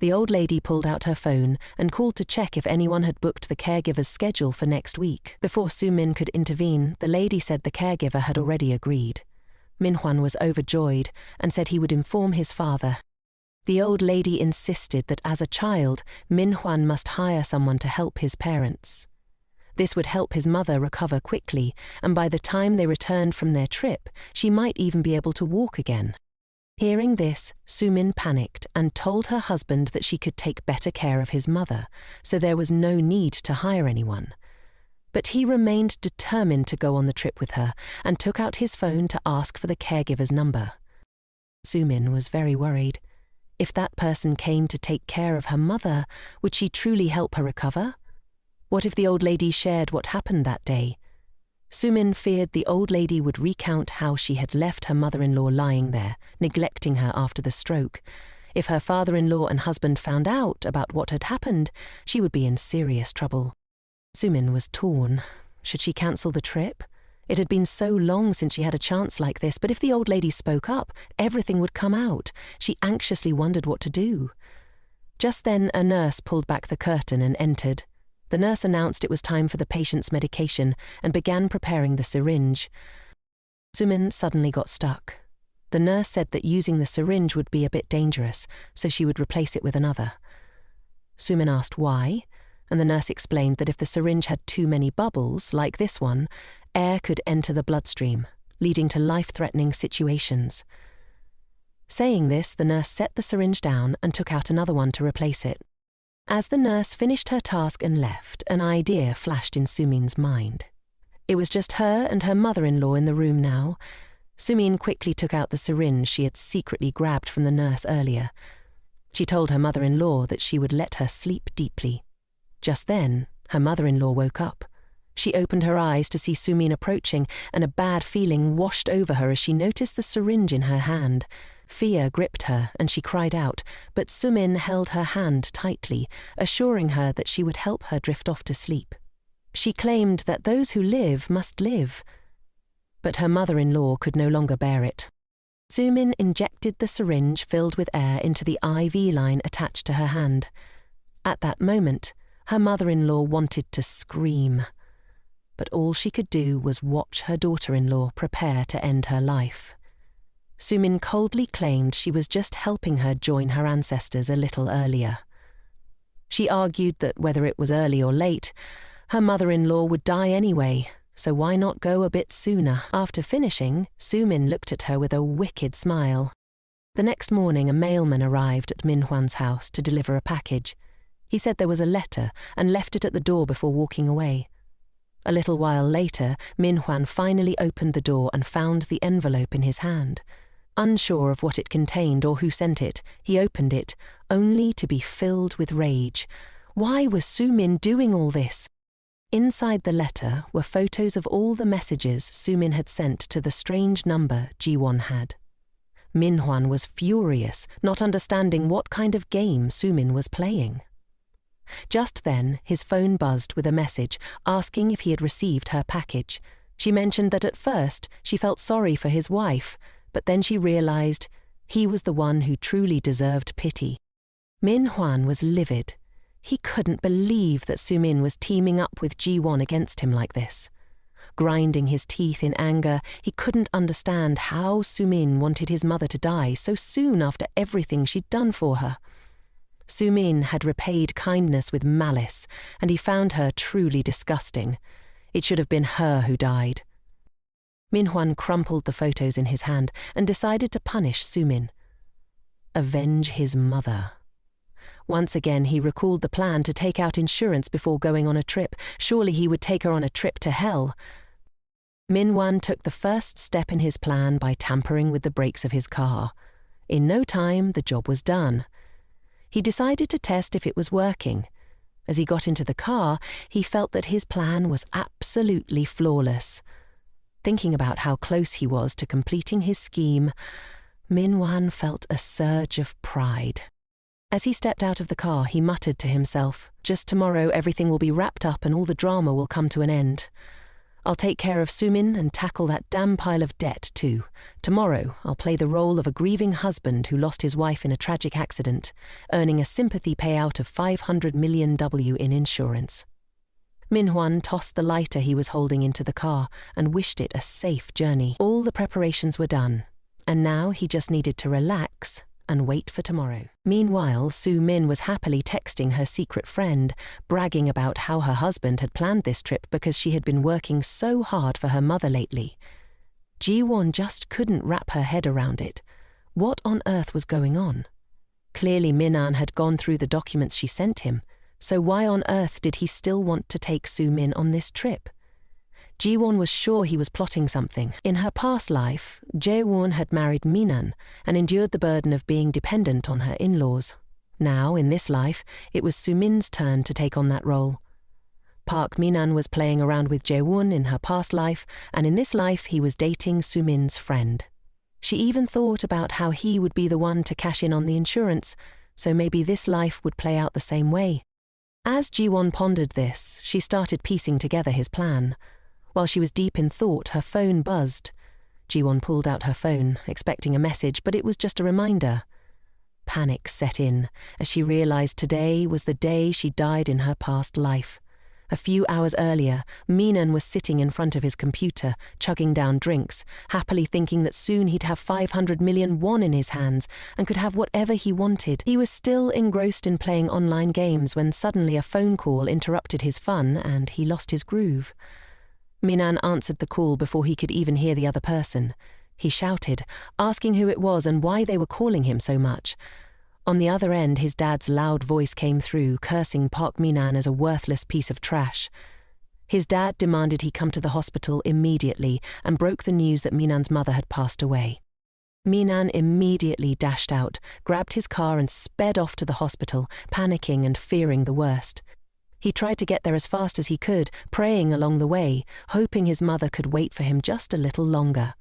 The old lady pulled out her phone and called to check if anyone had booked the caregiver's schedule for next week. Before Sumin could intervene, the lady said the caregiver had already agreed. Minhwan was overjoyed and said he would inform his father. The old lady insisted that as a child, Minhwan must hire someone to help his parents. This would help his mother recover quickly, and by the time they returned from their trip, she might even be able to walk again. Hearing this, Sumin panicked and told her husband that she could take better care of his mother, so there was no need to hire anyone. But he remained determined to go on the trip with her and took out his phone to ask for the caregiver's number. Sumin was very worried. If that person came to take care of her mother, would she truly help her recover? What if the old lady shared what happened that day? Sumin feared the old lady would recount how she had left her mother-in-law lying there, neglecting her after the stroke. If her father-in-law and husband found out about what had happened, she would be in serious trouble. Sumin was torn. Should she cancel the trip? It had been so long since she had a chance like this, but if the old lady spoke up, everything would come out. She anxiously wondered what to do. Just then, a nurse pulled back the curtain and entered. The nurse announced it was time for the patient's medication and began preparing the syringe. Sumin suddenly got stuck. The nurse said that using the syringe would be a bit dangerous, so she would replace it with another. Sumin asked why, and the nurse explained that if the syringe had too many bubbles, like this one, air could enter the bloodstream, leading to life-threatening situations. Saying this, the nurse set the syringe down and took out another one to replace it. As the nurse finished her task and left, an idea flashed in Sumin's mind. It was just her and her mother-in-law in the room now. Sumin quickly took out the syringe she had secretly grabbed from the nurse earlier. She told her mother-in-law that she would let her sleep deeply. Just then, her mother-in-law woke up. She opened her eyes to see Sumin approaching, and a bad feeling washed over her as she noticed the syringe in her hand. Fear gripped her, and she cried out, but Sumin held her hand tightly, assuring her that she would help her drift off to sleep. She claimed that those who live must live. But her mother-in-law could no longer bear it. Sumin injected the syringe filled with air into the IV line attached to her hand. At that moment, her mother-in-law wanted to scream. But all she could do was watch her daughter-in-law prepare to end her life. Sumin coldly claimed she was just helping her join her ancestors a little earlier. She argued that whether it was early or late, her mother-in-law would die anyway, so why not go a bit sooner? After finishing, Sumin looked at her with a wicked smile. The next morning, a mailman arrived at Minhwan's house to deliver a package. He said there was a letter and left it at the door before walking away. A little while later, Minhwan finally opened the door and found the envelope in his hand. Unsure of what it contained or who sent it, he opened it, only to be filled with rage. Why was Sumin doing all this? Inside the letter were photos of all the messages Sumin had sent to the strange number Jiwan had. Minhwan was furious, not understanding what kind of game Sumin was playing. Just then, his phone buzzed with a message asking if he had received her package. She mentioned that at first she felt sorry for his wife, but then she realized he was the one who truly deserved pity. Minhwan was livid. He couldn't believe that Sumin was teaming up with Jiwan against him like this. Grinding his teeth in anger, he couldn't understand how Sumin wanted his mother to die so soon after everything she'd done for her. Sumin had repaid kindness with malice, and he found her truly disgusting. It should have been her who died. Minhwan crumpled the photos in his hand and decided to punish Sumin. Avenge his mother. Once again he recalled the plan to take out insurance before going on a trip. Surely he would take her on a trip to hell. Minhwan took the first step in his plan by tampering with the brakes of his car. In no time, the job was done. He decided to test if it was working. As he got into the car, he felt that his plan was absolutely flawless. Thinking about how close he was to completing his scheme, Minhwan felt a surge of pride. As he stepped out of the car, he muttered to himself, "Just tomorrow everything will be wrapped up and all the drama will come to an end. I'll take care of Sumin and tackle that damn pile of debt too. Tomorrow I'll play the role of a grieving husband who lost his wife in a tragic accident, earning a sympathy payout of 500 million W in insurance." Minhwan tossed the lighter he was holding into the car and wished it a safe journey. All the preparations were done, and now he just needed to relax and wait for tomorrow. Meanwhile, Su-min was happily texting her secret friend, bragging about how her husband had planned this trip because she had been working so hard for her mother lately. Jiwan just couldn't wrap her head around it. What on earth was going on? Clearly Minan had gone through the documents she sent him, so why on earth did he still want to take Su-min on this trip? Jiwan was sure he was plotting something. In her past life, Jaewon had married Minan and endured the burden of being dependent on her in-laws. Now, in this life, it was Sumin's turn to take on that role. Park Minan was playing around with Jaewon in her past life, and in this life he was dating Sumin's friend. She even thought about how he would be the one to cash in on the insurance, so maybe this life would play out the same way. As Jiwon pondered this, she started piecing together his plan. While she was deep in thought, her phone buzzed. Jiwon pulled out her phone, expecting a message, but it was just a reminder. Panic set in, as she realized today was the day she died in her past life. A few hours earlier, Minan was sitting in front of his computer, chugging down drinks, happily thinking that soon he'd have 500 million won in his hands and could have whatever he wanted. He was still engrossed in playing online games when suddenly a phone call interrupted his fun and he lost his groove. Minan answered the call before he could even hear the other person. He shouted, asking who it was and why they were calling him so much. On the other end, his dad's loud voice came through, cursing Park Minan as a worthless piece of trash. His dad demanded he come to the hospital immediately and broke the news that Minan's mother had passed away. Minan immediately dashed out, grabbed his car and sped off to the hospital, panicking and fearing the worst. He tried to get there as fast as he could, praying along the way, hoping his mother could wait for him just a little longer.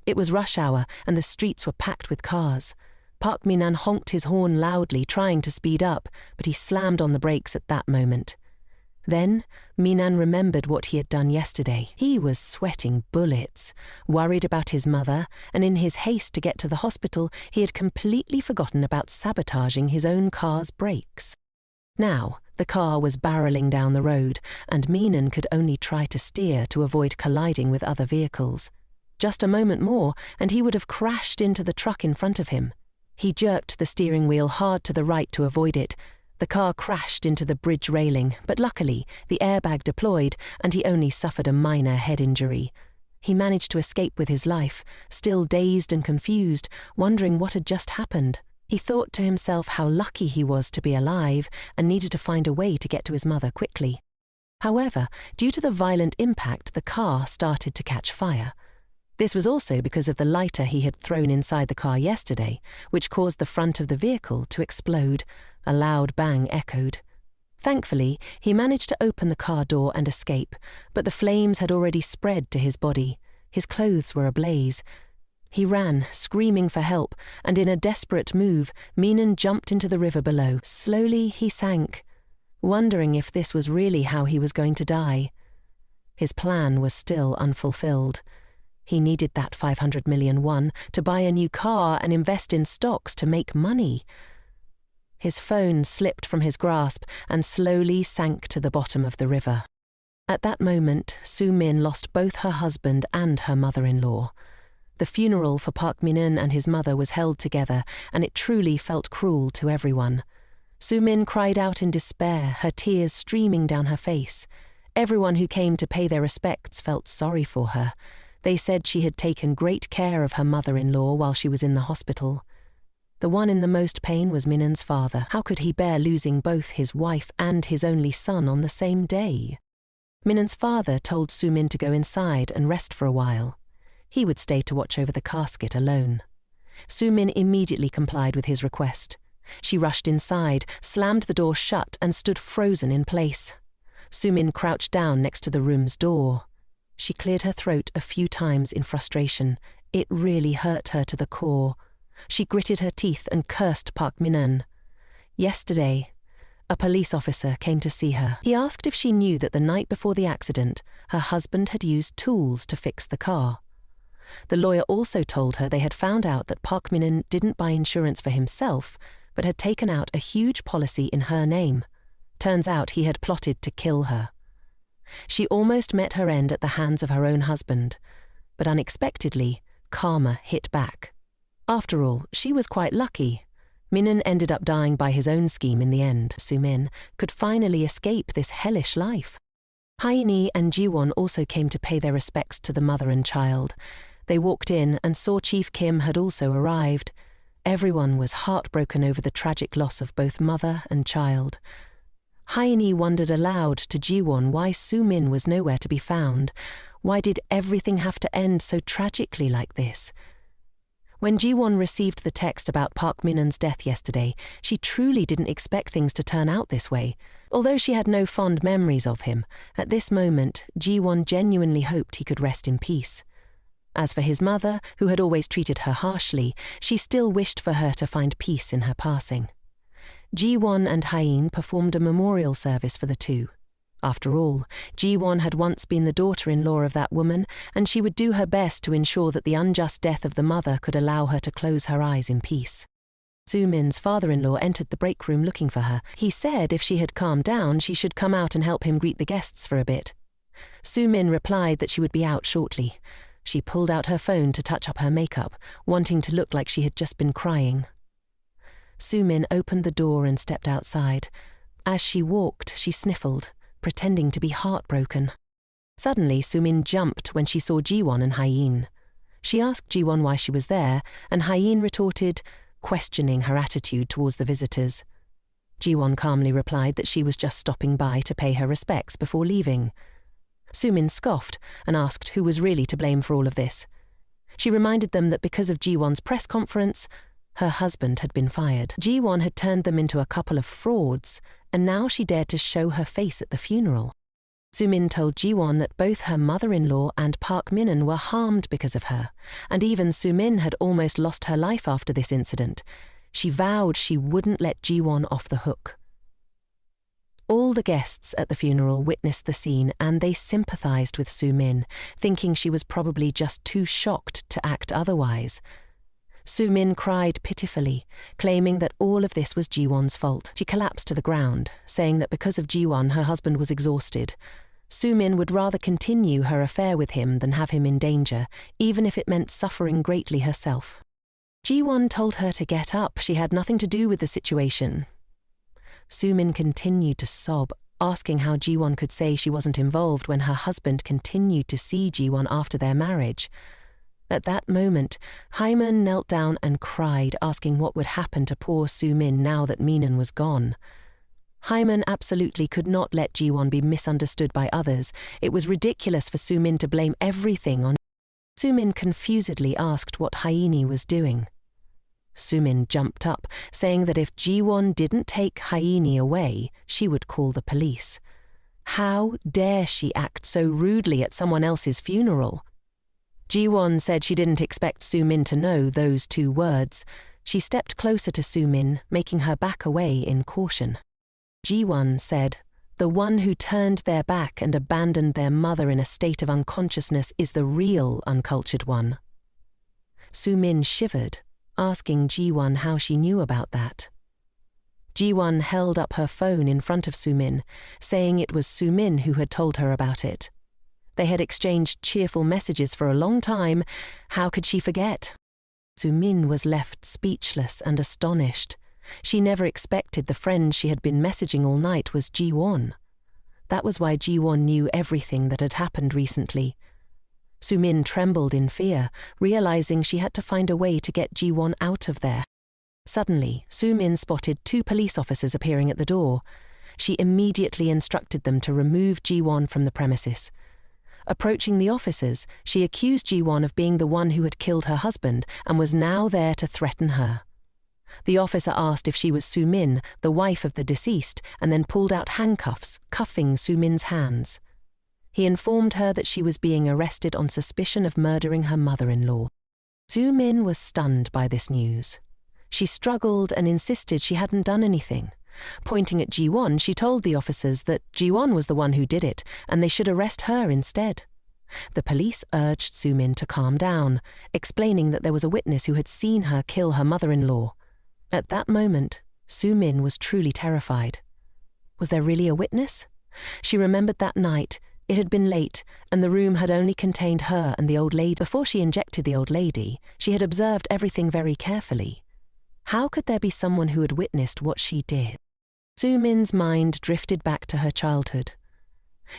It was rush hour and the streets were packed with cars. Park Minan honked his horn loudly, trying to speed up, but he slammed on the brakes at that moment. Then, Minan remembered what he had done yesterday. He was sweating bullets, worried about his mother, and in his haste to get to the hospital, he had completely forgotten about sabotaging his own car's brakes. Now, the car was barreling down the road, and Minan could only try to steer to avoid colliding with other vehicles. Just a moment more, and he would have crashed into the truck in front of him. He jerked the steering wheel hard to the right to avoid it. The car crashed into the bridge railing, but luckily, the airbag deployed, and he only suffered a minor head injury. He managed to escape with his life, still dazed and confused, wondering what had just happened. He thought to himself how lucky he was to be alive and needed to find a way to get to his mother quickly. However, due to the violent impact, the car started to catch fire. This was also because of the lighter he had thrown inside the car yesterday, which caused the front of the vehicle to explode. A loud bang echoed. Thankfully, he managed to open the car door and escape, but the flames had already spread to his body. His clothes were ablaze. He ran, screaming for help, and in a desperate move, Minan jumped into the river below. Slowly he sank, wondering if this was really how he was going to die. His plan was still unfulfilled. He needed that 500 million won to buy a new car and invest in stocks to make money. His phone slipped from his grasp and slowly sank to the bottom of the river. At that moment, Su-min lost both her husband and her mother-in-law. The funeral for Park Min-eun and his mother was held together, and it truly felt cruel to everyone. Su-min cried out in despair, her tears streaming down her face. Everyone who came to pay their respects felt sorry for her. They said she had taken great care of her mother-in-law while she was in the hospital. The one in the most pain was Min-eun's father. How could he bear losing both his wife and his only son on the same day? Min-eun's father told Su-min to go inside and rest for a while. He would stay to watch over the casket alone. Su-min immediately complied with his request. She rushed inside, slammed the door shut, and stood frozen in place. Sumin crouched down next to the room's door. She cleared her throat a few times in frustration. It really hurt her to the core. She gritted her teeth and cursed Park Min-eun. Yesterday, a police officer came to see her. He asked if she knew that the night before the accident, her husband had used tools to fix the car. The lawyer also told her they had found out that Park Min-eun didn't buy insurance for himself, but had taken out a huge policy in her name. Turns out he had plotted to kill her. She almost met her end at the hands of her own husband, but unexpectedly, karma hit back. After all, she was quite lucky. Min-eun ended up dying by his own scheme in the end. Sumin could finally escape this hellish life. Hae-ni and Jiwan also came to pay their respects to the mother and child. They walked in and saw Chief Kim had also arrived. Everyone was heartbroken over the tragic loss of both mother and child. Hae-ni wondered aloud to Jiwan why Sumin was nowhere to be found. Why did everything have to end so tragically like this? When Jiwan received the text about Park Min-eun's death yesterday, she truly didn't expect things to turn out this way. Although she had no fond memories of him, at this moment, Jiwan genuinely hoped he could rest in peace. As for his mother, who had always treated her harshly, she still wished for her to find peace in her passing. Jiwan and Hae-in performed a memorial service for the two. After all, Jiwan had once been the daughter-in-law of that woman, and she would do her best to ensure that the unjust death of the mother could allow her to close her eyes in peace. Sumin's father-in-law entered the break room looking for her. He said if she had calmed down, she should come out and help him greet the guests for a bit. Sumin replied that she would be out shortly. She pulled out her phone to touch up her makeup, wanting to look like she had just been crying. Sumin opened the door and stepped outside. As she walked, she sniffled, pretending to be heartbroken. Suddenly, Sumin jumped when she saw Jiwan and Hae-in. She asked Jiwan why she was there, and Hae-in retorted, questioning her attitude towards the visitors. Jiwan calmly replied that she was just stopping by to pay her respects before leaving. Sumin scoffed and asked who was really to blame for all of this. She reminded them that because of Jiwan's press conference, her husband had been fired. Jiwan had turned them into a couple of frauds, and now she dared to show her face at the funeral. Sumin told Jiwan that both her mother-in-law and Park Min-eun were harmed because of her, and even Sumin had almost lost her life after this incident. She vowed she wouldn't let Jiwan off the hook. All the guests at the funeral witnessed the scene, and they sympathized with Sumin, thinking she was probably just too shocked to act otherwise. Sumin cried pitifully, claiming that all of this was Jiwan's fault. She collapsed to the ground, saying that because of Jiwan, her husband was exhausted. Sumin would rather continue her affair with him than have him in danger, even if it meant suffering greatly herself. Jiwan told her to get up. She had nothing to do with the situation. Sumin continued to sob, asking how Jiwan could say she wasn't involved when her husband continued to see Jiwan after their marriage. At that moment, Hae-min knelt down and cried, asking what would happen to poor Sumin now that Min-eun was gone. Hae-min absolutely could not let Jiwan be misunderstood by others. It was ridiculous for Sumin to blame everything on. Sumin confusedly asked what Hae-ni was doing. Sumin jumped up, saying that if Jiwan didn't take Hae-ni away, she would call the police. How dare she act so rudely at someone else's funeral? Jiwan said she didn't expect Sumin to know those two words. She stepped closer to Sumin, making her back away in caution. Jiwan said, "The one who turned their back and abandoned their mother in a state of unconsciousness is the real uncultured one." Sumin shivered, asking Jiwan how she knew about that. Jiwan held up her phone in front of Sumin, saying it was Sumin who had told her about it. They had exchanged cheerful messages for a long time. How could she forget? Sumin was left speechless and astonished. She never expected the friend she had been messaging all night was Jiwan. That was why Jiwan knew everything that had happened recently. Sumin trembled in fear, realizing she had to find a way to get Jiwan out of there. Suddenly, Sumin spotted two police officers appearing at the door. She immediately instructed them to remove Jiwan from the premises. Approaching the officers, she accused Jiwan of being the one who had killed her husband and was now there to threaten her. The officer asked if she was Su-min, the wife of the deceased, and then pulled out handcuffs, cuffing Su-min's hands. He informed her that she was being arrested on suspicion of murdering her mother-in-law. Su-min was stunned by this news. She struggled and insisted she hadn't done anything. Pointing at Jiwan, she told the officers that Jiwan was the one who did it, and they should arrest her instead. The police urged Su-min to calm down, explaining that there was a witness who had seen her kill her mother-in-law. At that moment, Su-min was truly terrified. Was there really a witness? She remembered that night. It had been late, and the room had only contained her and the old lady. Before she injected the old lady, she had observed everything very carefully. How could there be someone who had witnessed what she did? Su-min's mind drifted back to her childhood.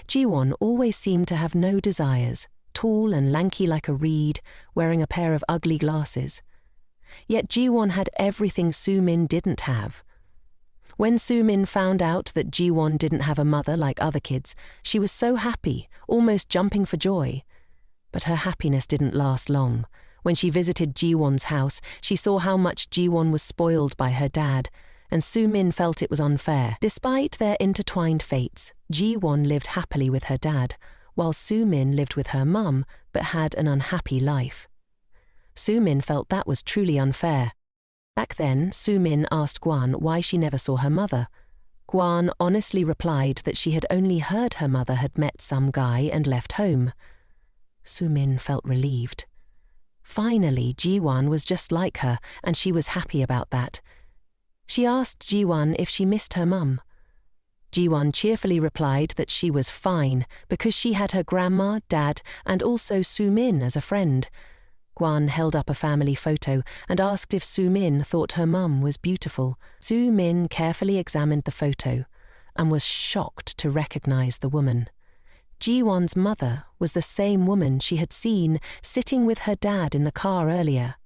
Jiwan always seemed to have no desires, tall and lanky like a reed, wearing a pair of ugly glasses. Yet Jiwan had everything Su-min didn't have. When Su-min found out that Jiwan didn't have a mother like other kids, she was so happy, almost jumping for joy. But her happiness didn't last long. When she visited Jiwan's house, she saw how much Jiwan was spoiled by her dad, and Su-min felt it was unfair. Despite their intertwined fates, Jiwan lived happily with her dad, while Su-min lived with her mum but had an unhappy life. Su-min felt that was truly unfair. Back then, Su-min asked Guan why she never saw her mother. Guan honestly replied that she had only heard her mother had met some guy and left home. Su-min felt relieved. Finally, Jiwan was just like her, and she was happy about that. She asked Jiwan if she missed her mum. Jiwan cheerfully replied that she was fine because she had her grandma, dad, and also Su-min as a friend. Guan held up a family photo and asked if Su-min thought her mum was beautiful. Su-min carefully examined the photo and was shocked to recognize the woman. Jiwan's mother was the same woman she had seen sitting with her dad in the car earlier.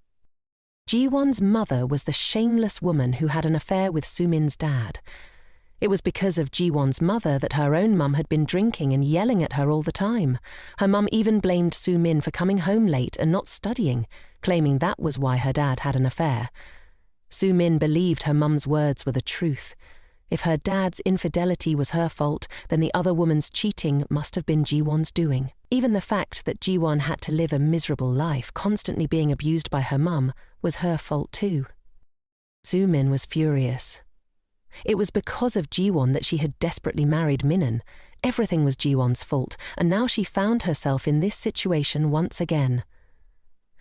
Jiwan's mother was the shameless woman who had an affair with Su-min's dad. It was because of Jiwan's mother that her own mum had been drinking and yelling at her all the time. Her mum even blamed Su-min for coming home late and not studying, claiming that was why her dad had an affair. Su-min believed her mum's words were the truth. If her dad's infidelity was her fault, then the other woman's cheating must have been Jiwan's doing. Even the fact that Jiwan had to live a miserable life, constantly being abused by her mum, was her fault too. Su-min was furious. It was because of Jiwan that she had desperately married Minan. Everything was Jiwan's fault, and now she found herself in this situation once again.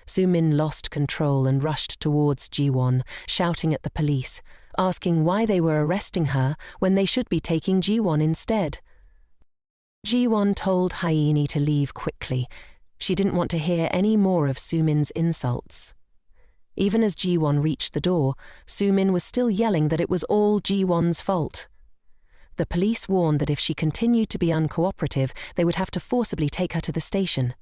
Su-min lost control and rushed towards Jiwan, shouting at the police, asking why they were arresting her when they should be taking Jiwan instead. Jiwan told Hyeni to leave quickly. She didn't want to hear any more of Su-min's insults. Even as Jiwan reached the door, Su-min was still yelling that it was all Jiwan's fault. The police warned that if she continued to be uncooperative, they would have to forcibly take her to the station.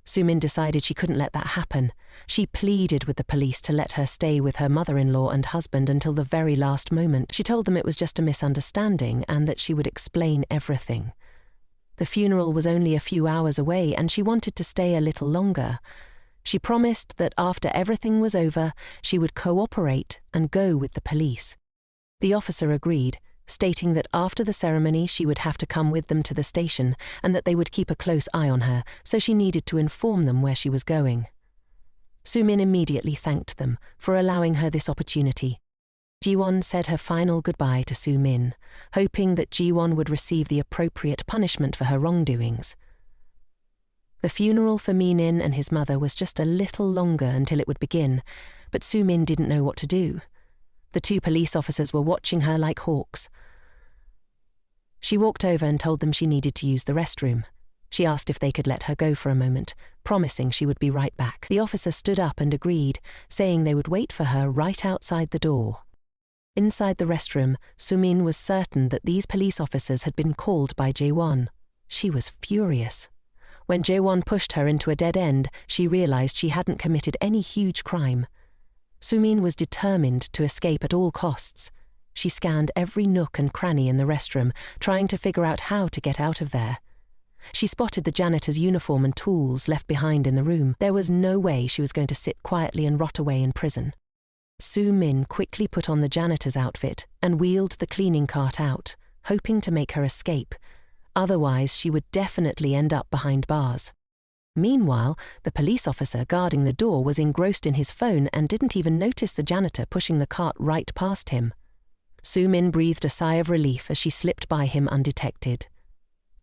Su-min decided she couldn't let that happen. She pleaded with the police to let her stay with her mother-in-law and husband until the very last moment. She told them it was just a misunderstanding and that she would explain everything. The funeral was only a few hours away and she wanted to stay a little longer. She promised that after everything was over, she would cooperate and go with the police. The officer agreed, stating that after the ceremony she would have to come with them to the station and that they would keep a close eye on her, so she needed to inform them where she was going. Su-min immediately thanked them for allowing her this opportunity. Jiwan said her final goodbye to Su-min, hoping that Jiwan would receive the appropriate punishment for her wrongdoings. The funeral for Minin and his mother was just a little longer until it would begin, but Su-min didn't know what to do. The two police officers were watching her like hawks. She walked over and told them she needed to use the restroom. She asked if they could let her go for a moment, promising she would be right back. The officer stood up and agreed, saying they would wait for her right outside the door. Inside the restroom, Su-min was certain that these police officers had been called by Jiwan. She was furious. When Jiwan pushed her into a dead end, she realized she hadn't committed any huge crime. Su-min was determined to escape at all costs. She scanned every nook and cranny in the restroom, trying to figure out how to get out of there. She spotted the janitor's uniform and tools left behind in the room. There was no way she was going to sit quietly and rot away in prison. Soo-min quickly put on the janitor's outfit and wheeled the cleaning cart out, hoping to make her escape. Otherwise, she would definitely end up behind bars. Meanwhile, the police officer guarding the door was engrossed in his phone and didn't even notice the janitor pushing the cart right past him. Soo-min breathed a sigh of relief as she slipped by him undetected.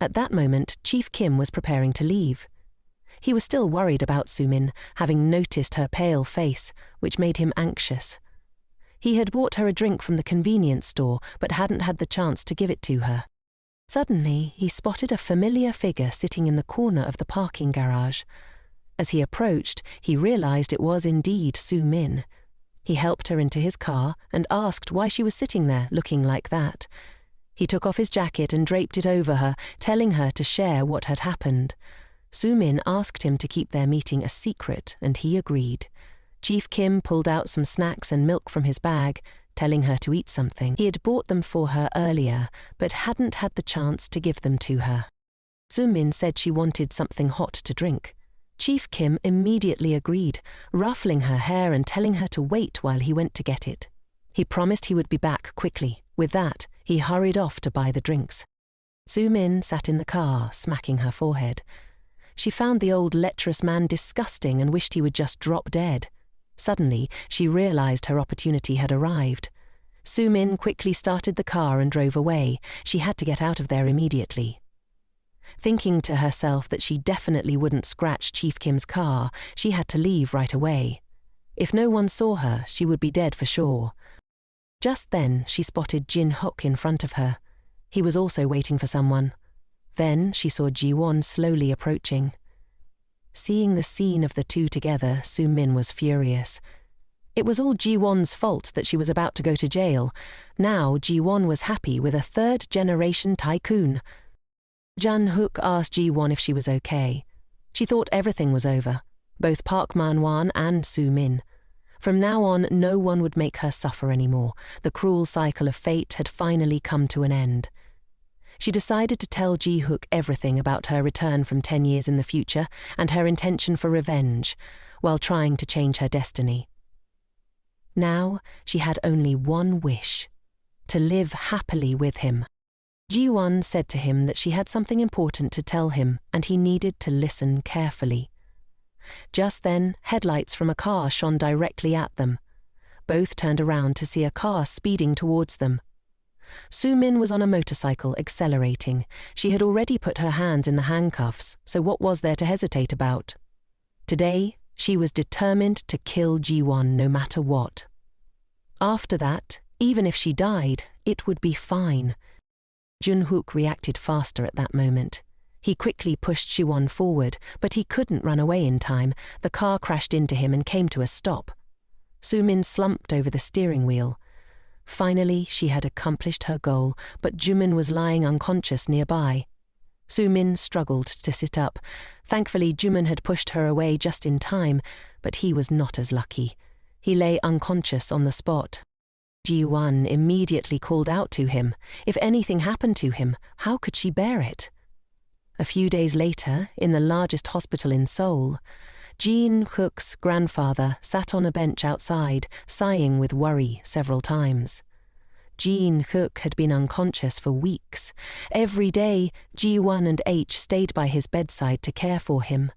At that moment, Chief Kim was preparing to leave. He was still worried about Soo-min, having noticed her pale face, which made him anxious. He had bought her a drink from the convenience store, but hadn't had the chance to give it to her. Suddenly, he spotted a familiar figure sitting in the corner of the parking garage. As he approached, he realized it was indeed Soo-min. He helped her into his car and asked why she was sitting there looking like that. He took off his jacket and draped it over her, telling her to share what had happened. Soo-min asked him to keep their meeting a secret, and he agreed. Chief Kim pulled out some snacks and milk from his bag, telling her to eat something. He had bought them for her earlier, but hadn't had the chance to give them to her. Soo-min said she wanted something hot to drink. Chief Kim immediately agreed, ruffling her hair and telling her to wait while he went to get it. He promised he would be back quickly. With that, he hurried off to buy the drinks. Soo-min sat in the car, smacking her forehead. She found the old lecherous man disgusting and wished he would just drop dead. Suddenly, she realized her opportunity had arrived. Soo-min quickly started the car and drove away. She had to get out of there immediately. Thinking to herself that she definitely wouldn't scratch Chief Kim's car, she had to leave right away. If no one saw her, she would be dead for sure. Just then, she spotted Jin-hook in front of her. He was also waiting for someone. Then she saw Jiwan slowly approaching. Seeing the scene of the two together, Soo-min was furious. It was all Jiwan's fault that she was about to go to jail. Now Jiwan was happy with a third-generation tycoon. Jin-hook asked Jiwan if she was okay. She thought everything was over, both Park Man-hwan and Soo-min. From now on, no one would make her suffer anymore. The cruel cycle of fate had finally come to an end. She decided to tell Ji-hook everything about her return from 10 years in the future and her intention for revenge, while trying to change her destiny. Now, she had only one wish: to live happily with him. Jiwan said to him that she had something important to tell him and he needed to listen carefully. Just then, headlights from a car shone directly at them. Both turned around to see a car speeding towards them. Soo-min was on a motorcycle, accelerating. She had already put her hands in the handcuffs, so what was there to hesitate about? Today, she was determined to kill Jiwan no matter what. After that, even if she died, it would be fine. Jin-hook reacted faster at that moment. He quickly pushed Jiwan forward, but he couldn't run away in time. The car crashed into him and came to a stop. Soo-min slumped over the steering wheel. Finally, she had accomplished her goal, but Jimin was lying unconscious nearby. Soo-min struggled to sit up. Thankfully, Jimin had pushed her away just in time, but he was not as lucky. He lay unconscious on the spot. Jiwan immediately called out to him. If anything happened to him, how could she bear it? A few days later, in the largest hospital in Seoul, Jin-hook's grandfather sat on a bench outside, sighing with worry several times. Jin-hook had been unconscious for weeks. Every day, Jiwan and H stayed by his bedside to care for him.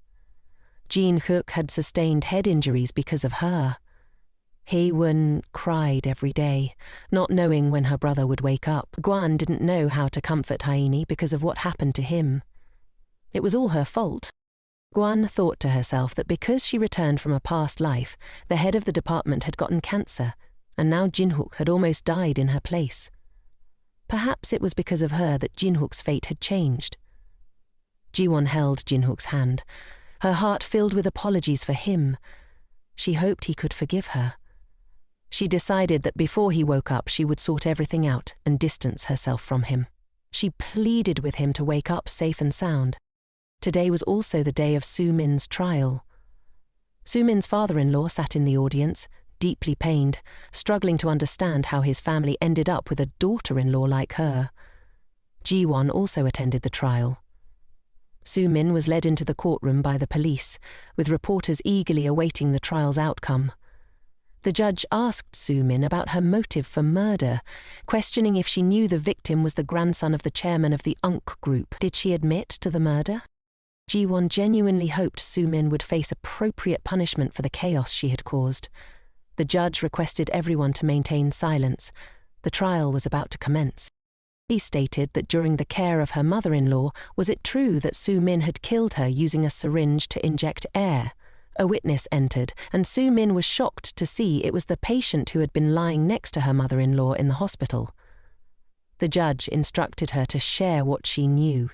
Jin-hook had sustained head injuries because of her. Hae-won cried every day, not knowing when her brother would wake up. Gwan didn't know how to comfort Haini because of what happened to him. It was all her fault. Gwan thought to herself that because she returned from a past life, the head of the department had gotten cancer, and now Jin-hook had almost died in her place. Perhaps it was because of her that Jin-hook's fate had changed. Jiwon held Jin-hook's hand, her heart filled with apologies for him. She hoped he could forgive her. She decided that before he woke up she would sort everything out and distance herself from him. She pleaded with him to wake up safe and sound. Today was also the day of Soo-min's trial. Soo-min's father-in-law sat in the audience, deeply pained, struggling to understand how his family ended up with a daughter-in-law like her. Jiwan also attended the trial. Soo-min was led into the courtroom by the police, with reporters eagerly awaiting the trial's outcome. The judge asked Soo-min about her motive for murder, questioning if she knew the victim was the grandson of the chairman of the Unk group. Did she admit to the murder? Jiwan genuinely hoped Soo-min would face appropriate punishment for the chaos she had caused. The judge requested everyone to maintain silence. The trial was about to commence. He stated that during the care of her mother-in-law, was it true that Soo-min had killed her using a syringe to inject air? A witness entered, and Soo-min was shocked to see it was the patient who had been lying next to her mother-in-law in the hospital. The judge instructed her to share what she knew.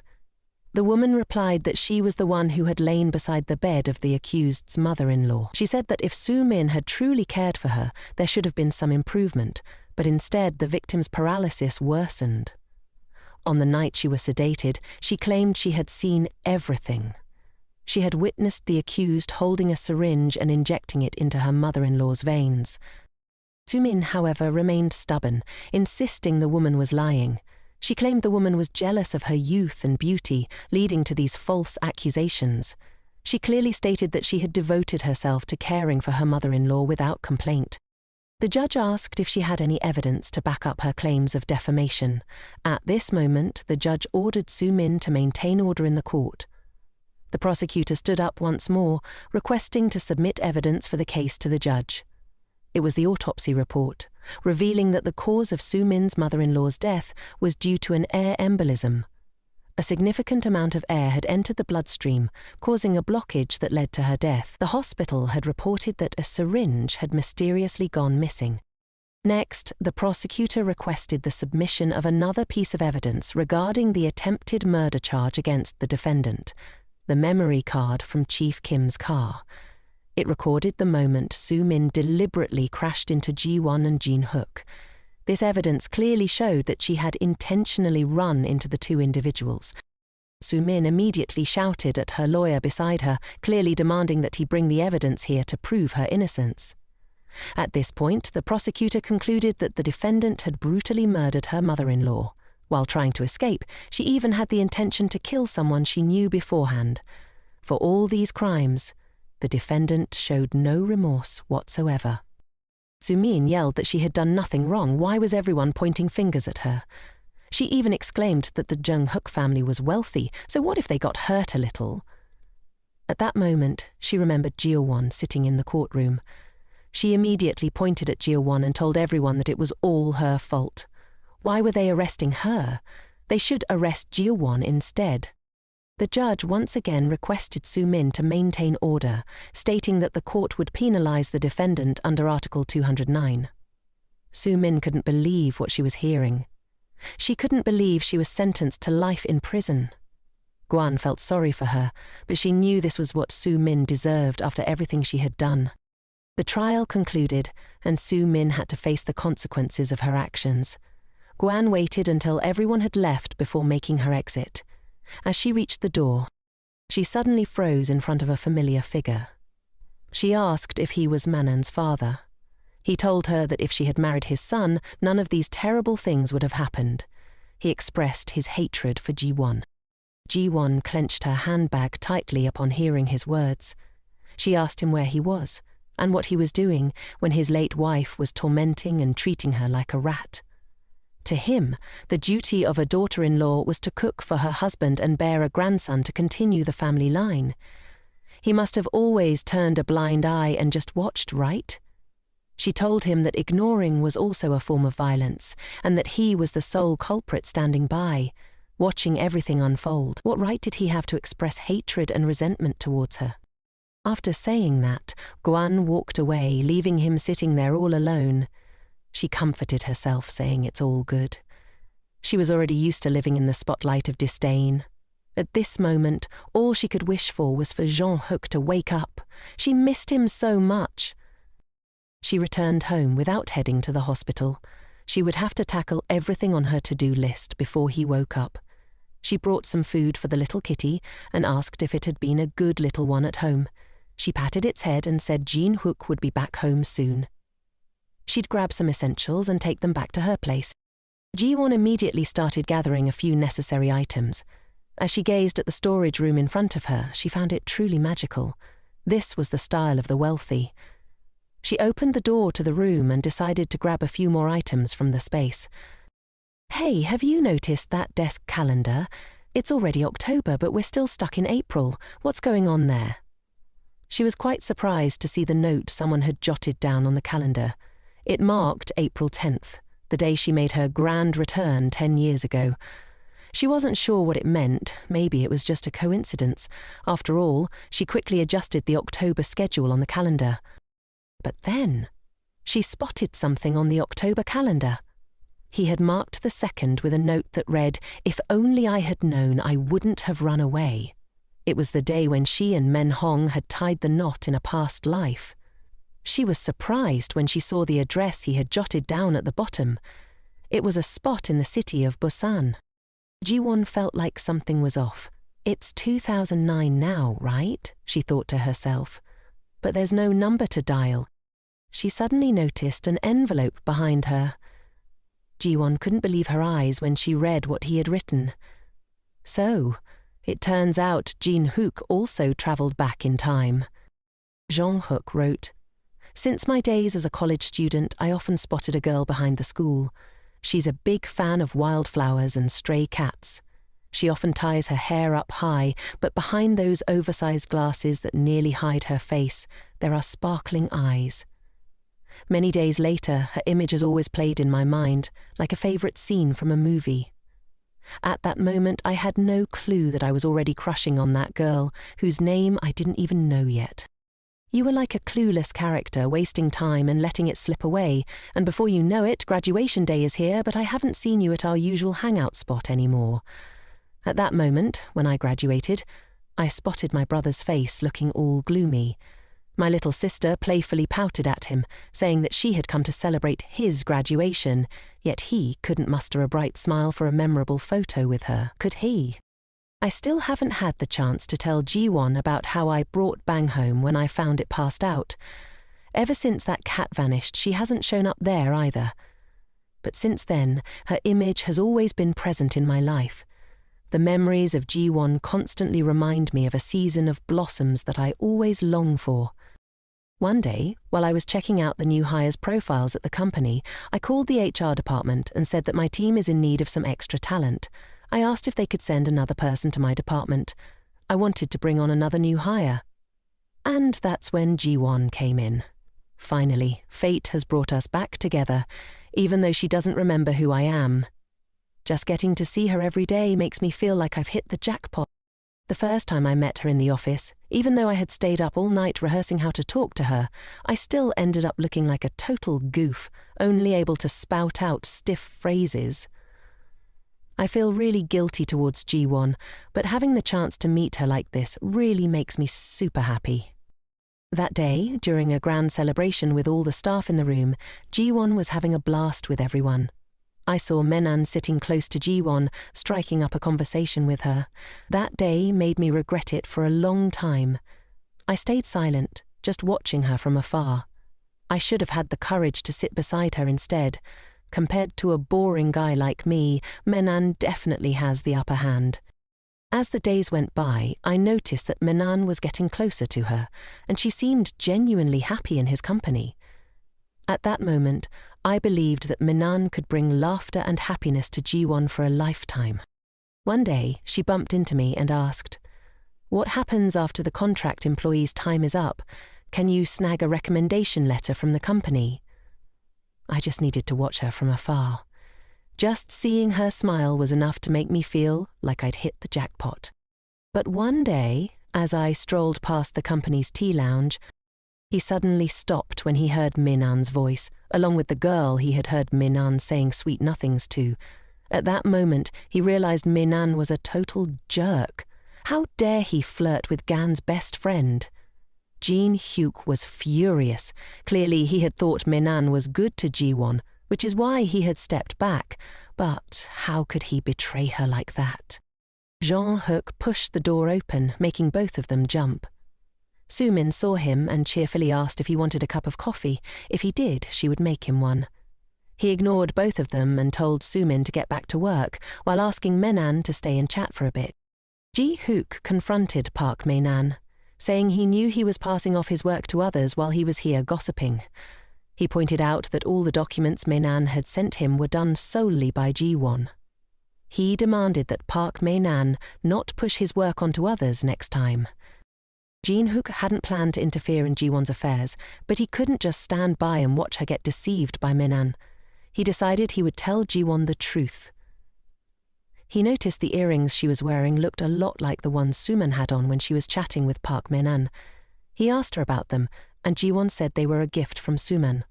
The woman replied that she was the one who had lain beside the bed of the accused's mother-in-law. She said that if Soo-min had truly cared for her, there should have been some improvement, but instead the victim's paralysis worsened. On the night she was sedated, she claimed she had seen everything. She had witnessed the accused holding a syringe and injecting it into her mother-in-law's veins. Soo-min, however, remained stubborn, insisting the woman was lying. She claimed the woman was jealous of her youth and beauty, leading to these false accusations. She clearly stated that she had devoted herself to caring for her mother-in-law without complaint. The judge asked if she had any evidence to back up her claims of defamation. At this moment, the judge ordered Soo-min to maintain order in the court. The prosecutor stood up once more, requesting to submit evidence for the case to the judge. It was the autopsy report, revealing that the cause of Soo-min's mother-in-law's death was due to an air embolism. A significant amount of air had entered the bloodstream, causing a blockage that led to her death. The hospital had reported that a syringe had mysteriously gone missing. Next, the prosecutor requested the submission of another piece of evidence regarding the attempted murder charge against the defendant, the memory card from Chief Kim's car. It recorded the moment Soo-min deliberately crashed into Jiwan and Jin-hook. This evidence clearly showed that she had intentionally run into the two individuals. Soo-min immediately shouted at her lawyer beside her, clearly demanding that he bring the evidence here to prove her innocence. At this point, the prosecutor concluded that the defendant had brutally murdered her mother-in-law. While trying to escape, she even had the intention to kill someone she knew beforehand. For all these crimes, the defendant showed no remorse whatsoever. Soo-min yelled that she had done nothing wrong. Why was everyone pointing fingers at her? She even exclaimed that the Jung-hook family was wealthy, so what if they got hurt a little? At that moment, she remembered Jiwan sitting in the courtroom. She immediately pointed at Jiwan and told everyone that it was all her fault. Why were they arresting her? They should arrest Jiwan instead. The judge once again requested Soo-min to maintain order, stating that the court would penalize the defendant under Article 209. Soo-min couldn't believe what she was hearing. She couldn't believe she was sentenced to life in prison. Gwan felt sorry for her, but she knew this was what Soo-min deserved after everything she had done. The trial concluded, and Soo-min had to face the consequences of her actions. Gwan waited until everyone had left before making her exit. As she reached the door, she suddenly froze in front of a familiar figure. She asked if he was Manan's father. He told her that if she had married his son, none of these terrible things would have happened. He expressed his hatred for Jiwan. Jiwan clenched her handbag tightly upon hearing his words. She asked him where he was, and what he was doing when his late wife was tormenting and treating her like a rat. To him, the duty of a daughter-in-law was to cook for her husband and bear a grandson to continue the family line. He must have always turned a blind eye and just watched, right? She told him that ignoring was also a form of violence, and that he was the sole culprit standing by, watching everything unfold. What right did he have to express hatred and resentment towards her? After saying that, Gwan walked away, leaving him sitting there all alone. She comforted herself, saying it's all good. She was already used to living in the spotlight of disdain. At this moment, all she could wish for was for Jung-hook to wake up. She missed him so much. She returned home without heading to the hospital. She would have to tackle everything on her to-do list before he woke up. She brought some food for the little kitty and asked if it had been a good little one at home. She patted its head and said Jin-hook would be back home soon. She'd grab some essentials and take them back to her place. Jiwan immediately started gathering a few necessary items. As she gazed at the storage room in front of her, she found it truly magical. This was the style of the wealthy. She opened the door to the room and decided to grab a few more items from the space. "Hey, have you noticed that desk calendar? It's already October, but we're still stuck in April. What's going on there?" She was quite surprised to see the note someone had jotted down on the calendar. It marked April 10th, the day she made her grand return 10 years ago. She wasn't sure what it meant. Maybe it was just a coincidence. After all, she quickly adjusted the October schedule on the calendar. But then, she spotted something on the October calendar. He had marked the 2nd with a note that read, "If only I had known, I wouldn't have run away." It was the day when she and Menhong had tied the knot in a past life. She was surprised when she saw the address he had jotted down at the bottom. It was a spot in the city of Busan. Jiwan felt like something was off. It's 2009 now, right? She thought to herself. But there's no number to dial. She suddenly noticed an envelope behind her. Jiwan couldn't believe her eyes when she read what he had written. So, it turns out Jin Hook also travelled back in time. Jean Hook wrote, "Since my days as a college student, I often spotted a girl behind the school. She's a big fan of wildflowers and stray cats. She often ties her hair up high, but behind those oversized glasses that nearly hide her face, there are sparkling eyes. Many days later, her image has always played in my mind, like a favourite scene from a movie. At that moment, I had no clue that I was already crushing on that girl, whose name I didn't even know yet. You were like a clueless character, wasting time and letting it slip away, and before you know it, graduation day is here, but I haven't seen you at our usual hangout spot anymore." At that moment, when I graduated, I spotted my brother's face looking all gloomy. My little sister playfully pouted at him, saying that she had come to celebrate his graduation, yet he couldn't muster a bright smile for a memorable photo with her, could he? I still haven't had the chance to tell Jiwan about how I brought Bang home when I found it passed out. Ever since that cat vanished, she hasn't shown up there either. But since then, her image has always been present in my life. The memories of Jiwan constantly remind me of a season of blossoms that I always long for. One day, while I was checking out the new hires' profiles at the company, I called the HR department and said that my team is in need of some extra talent. I asked if they could send another person to my department. I wanted to bring on another new hire. And that's when Jiwan came in. Finally, fate has brought us back together, even though she doesn't remember who I am. Just getting to see her every day makes me feel like I've hit the jackpot. The first time I met her in the office, even though I had stayed up all night rehearsing how to talk to her, I still ended up looking like a total goof, only able to spout out stiff phrases. I feel really guilty towards Jiwan, but having the chance to meet her like this really makes me super happy. That day, during a grand celebration with all the staff in the room, Jiwan was having a blast with everyone. I saw Menan sitting close to Jiwan, striking up a conversation with her. That day made me regret it for a long time. I stayed silent, just watching her from afar. I should have had the courage to sit beside her instead. Compared to a boring guy like me, Menan definitely has the upper hand. As the days went by, I noticed that Menan was getting closer to her, and she seemed genuinely happy in his company. At that moment, I believed that Menan could bring laughter and happiness to Jiwan for a lifetime. One day, she bumped into me and asked, "What happens after the contract employee's time is up? Can you snag a recommendation letter from the company?" I just needed to watch her from afar. Just seeing her smile was enough to make me feel like I'd hit the jackpot. But one day, as I strolled past the company's tea lounge, he suddenly stopped when he heard Minan's voice, along with the girl he had heard Minan saying sweet nothings to. At that moment, he realized Minan was a total jerk. How dare he flirt with Gan's best friend? Jin Hyuk was furious. Clearly, he had thought Minan was good to Jiwan, which is why he had stepped back. But how could he betray her like that? Jean Hook pushed the door open, making both of them jump. Sumin saw him and cheerfully asked if he wanted a cup of coffee. If he did, she would make him one. He ignored both of them and told Sumin to get back to work, while asking Menan to stay and chat for a bit. Ji Hook confronted Park Meinan. saying he knew he was passing off his work to others while he was here gossiping. He pointed out that all the documents Mainan had sent him were done solely by Jiwan. He demanded that Park Mainan not push his work onto others next time. Jin-hook hadn't planned to interfere in Jiwan's affairs, but he couldn't just stand by and watch her get deceived by Mainan. He decided he would tell Jiwan the truth. He noticed the earrings she was wearing looked a lot like the ones Suman had on when she was chatting with Park Mainan. He asked her about them, and Jiwan said they were a gift from Suman.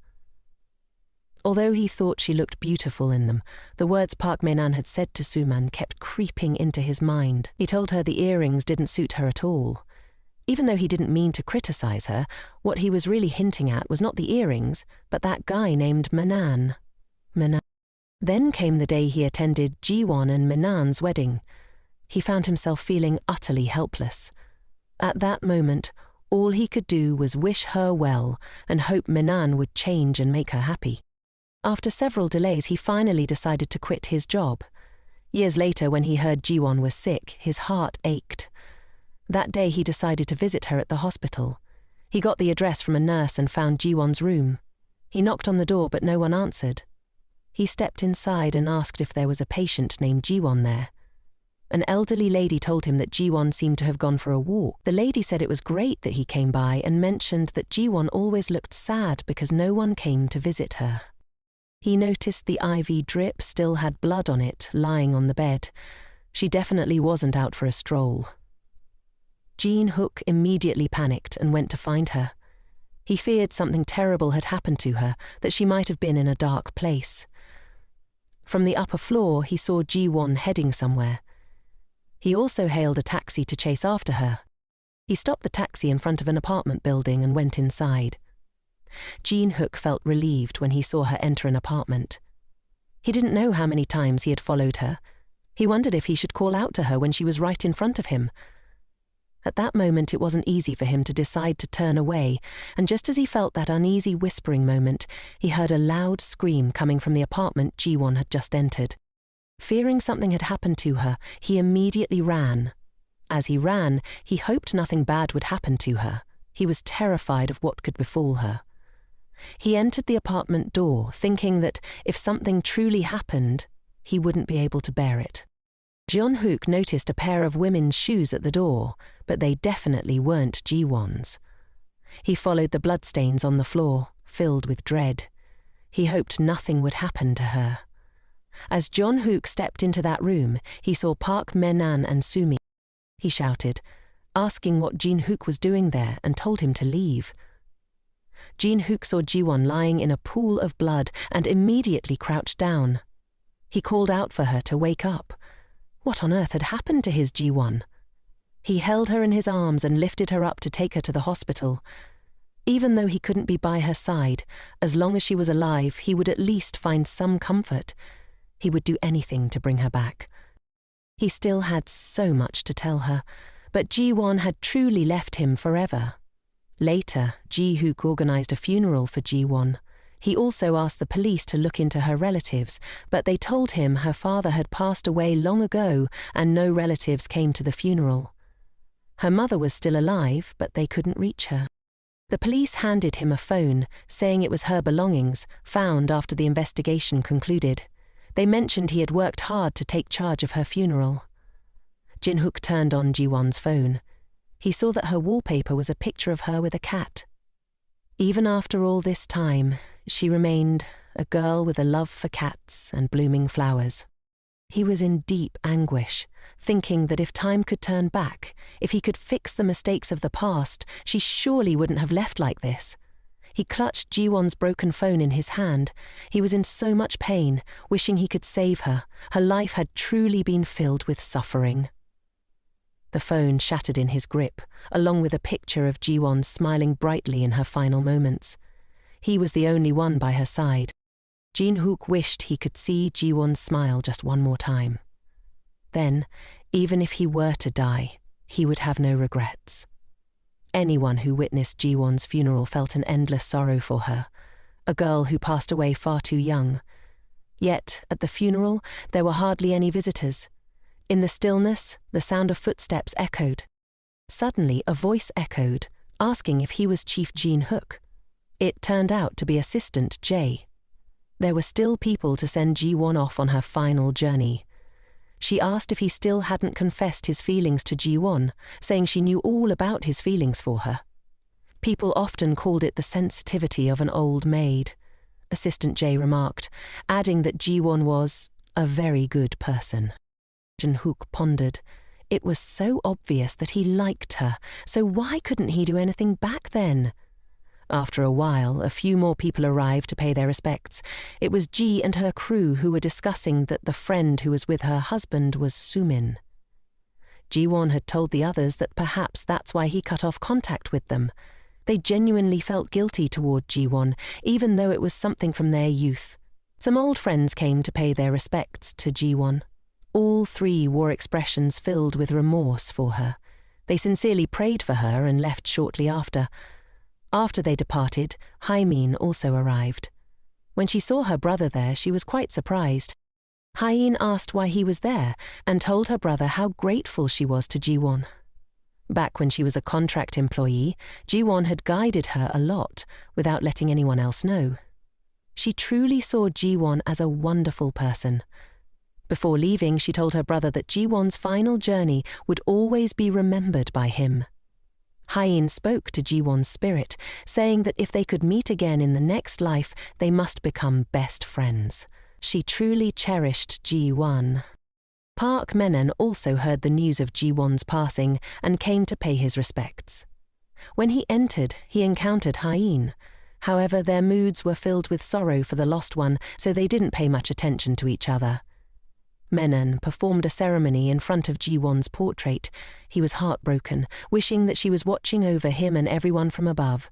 Although he thought she looked beautiful in them, the words Park Mainan had said to Suman kept creeping into his mind. He told her the earrings didn't suit her at all. Even though he didn't mean to criticize her, what he was really hinting at was not the earrings, but that guy named Mainan. Then came the day he attended Jiwan and Mainan's wedding. He found himself feeling utterly helpless. At that moment, all he could do was wish her well and hope Mainan would change and make her happy. After several delays, he finally decided to quit his job. Years later, when he heard Jiwan was sick, his heart ached. That day he decided to visit her at the hospital. He got the address from a nurse and found Jiwan's room. He knocked on the door, but no one answered. He stepped inside and asked if there was a patient named Jiwan there. An elderly lady told him that Jiwan seemed to have gone for a walk. The lady said it was great that he came by and mentioned that Jiwan always looked sad because no one came to visit her. He noticed the IV drip still had blood on it, lying on the bed. She definitely wasn't out for a stroll. Jin-hook immediately panicked and went to find her. He feared something terrible had happened to her, that she might have been in a dark place. From the upper floor, he saw Jiwan heading somewhere. He also hailed a taxi to chase after her. He stopped the taxi in front of an apartment building and went inside. Jin-hook felt relieved when he saw her enter an apartment. He didn't know how many times he had followed her. He wondered if he should call out to her when she was right in front of him. At that moment, it wasn't easy for him to decide to turn away, and just as he felt that uneasy whispering moment, he heard a loud scream coming from the apartment Jiwan had just entered. Fearing something had happened to her, he immediately ran. As he ran, he hoped nothing bad would happen to her. He was terrified of what could befall her. He entered the apartment door, thinking that if something truly happened, he wouldn't be able to bear it. Jin-hook noticed a pair of women's shoes at the door, but they definitely weren't Jiwan's. He followed the bloodstains on the floor, filled with dread. He hoped nothing would happen to her. As Jin-hook stepped into that room, he saw Park Mainan and Sumi. He shouted, asking what Jin-hook was doing there, and told him to leave. Jin-hook saw Jiwan lying in a pool of blood and immediately crouched down. He called out for her to wake up. What on earth had happened to his Jiwan? He held her in his arms and lifted her up to take her to the hospital. Even though he couldn't be by her side, as long as she was alive, he would at least find some comfort. He would do anything to bring her back. He still had so much to tell her, but Jiwan had truly left him forever. Later, Ji-hook organized a funeral for Jiwan. He also asked the police to look into her relatives, but they told him her father had passed away long ago and no relatives came to the funeral. Her mother was still alive, but they couldn't reach her. The police handed him a phone, saying it was her belongings, found after the investigation concluded. They mentioned he had worked hard to take charge of her funeral. Jin-hook turned on Jiwan's phone. He saw that her wallpaper was a picture of her with a cat. Even after all this time, she remained a girl with a love for cats and blooming flowers. He was in deep anguish, thinking that if time could turn back, if he could fix the mistakes of the past, she surely wouldn't have left like this. He clutched Jiwan's broken phone in his hand. He was in so much pain, wishing he could save her. Her life had truly been filled with suffering. The phone shattered in his grip, along with a picture of Jiwan smiling brightly in her final moments. He was the only one by her side. Jin-hook wished he could see Jiwan smile just one more time. Then, even if he were to die, he would have no regrets. Anyone who witnessed Jiwan's funeral felt an endless sorrow for her, a girl who passed away far too young. Yet, at the funeral, there were hardly any visitors. In the stillness, the sound of footsteps echoed. Suddenly, a voice echoed, asking if he was Chief Jin-hook. It turned out to be Assistant Jae. There were still people to send Jiwan off on her final journey. She asked if he still hadn't confessed his feelings to Jiwan, saying she knew all about his feelings for her. People often called it the sensitivity of an old maid, Assistant Jae remarked, adding that Jiwan was a very good person. Jin-hook pondered. It was so obvious that he liked her, so why couldn't he do anything back then? After a while, a few more people arrived to pay their respects. It was Ji and her crew who were discussing that the friend who was with her husband was Sumin. Jiwon had told the others that perhaps that's why he cut off contact with them. They genuinely felt guilty toward Jiwon, even though it was something from their youth. Some old friends came to pay their respects to Jiwon. All three wore expressions filled with remorse for her. They sincerely prayed for her and left shortly after. After they departed, Haimin also arrived. When she saw her brother there, she was quite surprised. Hain asked why he was there and told her brother how grateful she was to Jiwon. Back when she was a contract employee, Jiwon had guided her a lot without letting anyone else know. She truly saw Jiwon as a wonderful person. Before leaving, she told her brother that Jiwon's final journey would always be remembered by him. Hain spoke to Jiwon's spirit, saying that if they could meet again in the next life, they must become best friends. She truly cherished Jiwan. Park Menon also heard the news of Jiwon's passing and came to pay his respects. When he entered, he encountered Hain. However, their moods were filled with sorrow for the lost one, so they didn't pay much attention to each other. Menon performed a ceremony in front of Jiwon's portrait. He was heartbroken, wishing that she was watching over him and everyone from above.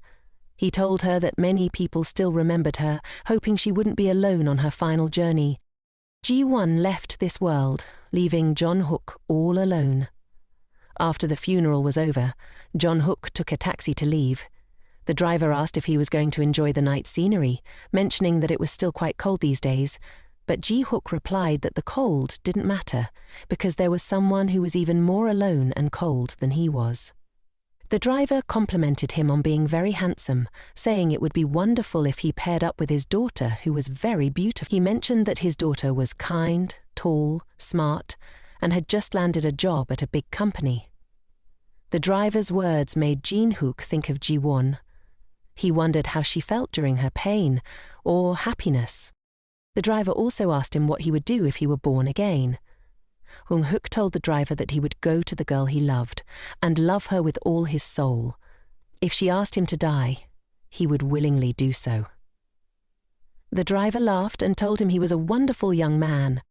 He told her that many people still remembered her, hoping she wouldn't be alone on her final journey. Jiwan left this world, leaving Jin-hook all alone. After the funeral was over, Jin-hook took a taxi to leave. The driver asked if he was going to enjoy the night scenery, mentioning that it was still quite cold these days. But Ji-hook replied that the cold didn't matter, because there was someone who was even more alone and cold than he was. The driver complimented him on being very handsome, saying it would be wonderful if he paired up with his daughter, who was very beautiful. He mentioned that his daughter was kind, tall, smart, and had just landed a job at a big company. The driver's words made Jin-hook think of Jiwon. He wondered how she felt during her pain, or happiness. The driver also asked him what he would do if he were born again. Jin-hook told the driver that he would go to the girl he loved and love her with all his soul. If she asked him to die, he would willingly do so. The driver laughed and told him he was a wonderful young man.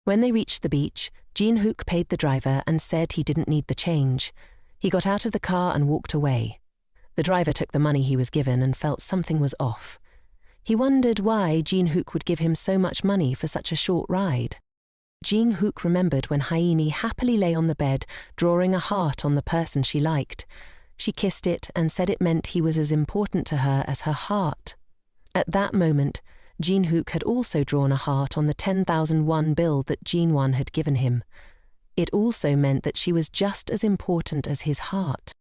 When they reached the beach, Jin-hook paid the driver and said he didn't need the change. He got out of the car and walked away. The driver took the money he was given and felt something was off. He wondered why Jin-hook would give him so much money for such a short ride. Jin-hook remembered when Haini happily lay on the bed, drawing a heart on the person she liked. She kissed it and said it meant he was as important to her as her heart. At that moment, Jin-hook had also drawn a heart on the 10,000 won bill that Jiwan had given him. It also meant that she was just as important as his heart.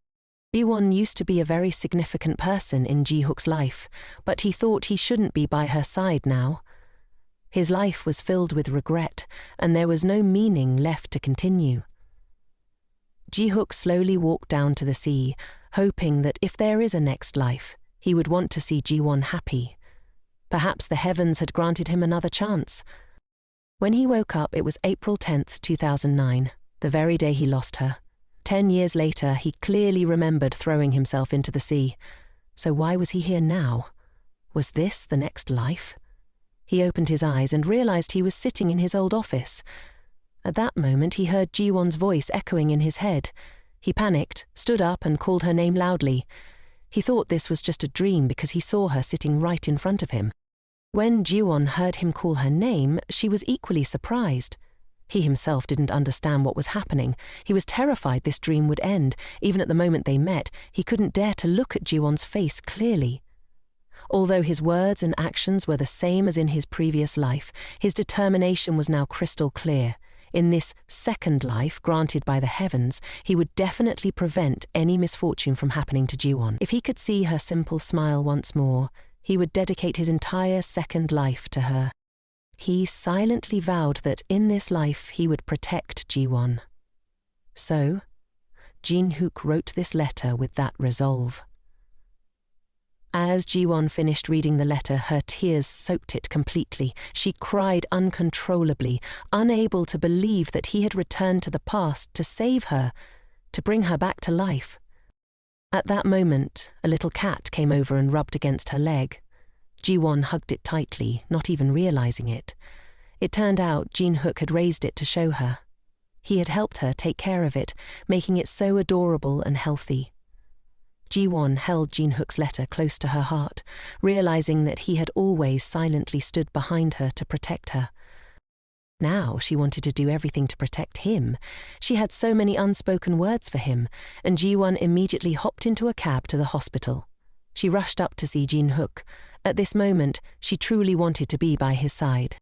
Jiwan used to be a very significant person in Ji-hook's life, but he thought he shouldn't be by her side now. His life was filled with regret, and there was no meaning left to continue. Ji-hook slowly walked down to the sea, hoping that if there is a next life, he would want to see Jiwan happy. Perhaps the heavens had granted him another chance. When he woke up, it was April 10th, 2009, the very day he lost her. 10 years later, he clearly remembered throwing himself into the sea. So why was he here now? Was this the next life? He opened his eyes and realized he was sitting in his old office. At that moment, he heard Jiwon's voice echoing in his head. He panicked, stood up and called her name loudly. He thought this was just a dream because he saw her sitting right in front of him. When Jiwon heard him call her name, she was equally surprised. He himself didn't understand what was happening. He was terrified this dream would end. Even at the moment they met, he couldn't dare to look at Jiwon's face clearly. Although his words and actions were the same as in his previous life, his determination was now crystal clear. In this second life granted by the heavens, he would definitely prevent any misfortune from happening to Jiwan. If he could see her simple smile once more, he would dedicate his entire second life to her. He silently vowed that in this life he would protect Jiwan. So, Jin-hook wrote this letter with that resolve. As Jiwan finished reading the letter, her tears soaked it completely. She cried uncontrollably, unable to believe that he had returned to the past to save her, to bring her back to life. At that moment, a little cat came over and rubbed against her leg. Jiwan hugged it tightly, not even realizing it. It turned out Jin-hook had raised it to show her. He had helped her take care of it, making it so adorable and healthy. Jiwan held Jin-hook's letter close to her heart, realizing that he had always silently stood behind her to protect her. Now she wanted to do everything to protect him. She had so many unspoken words for him, and Jiwan immediately hopped into a cab to the hospital. She rushed up to see Jin-hook. At this moment, she truly wanted to be by his side.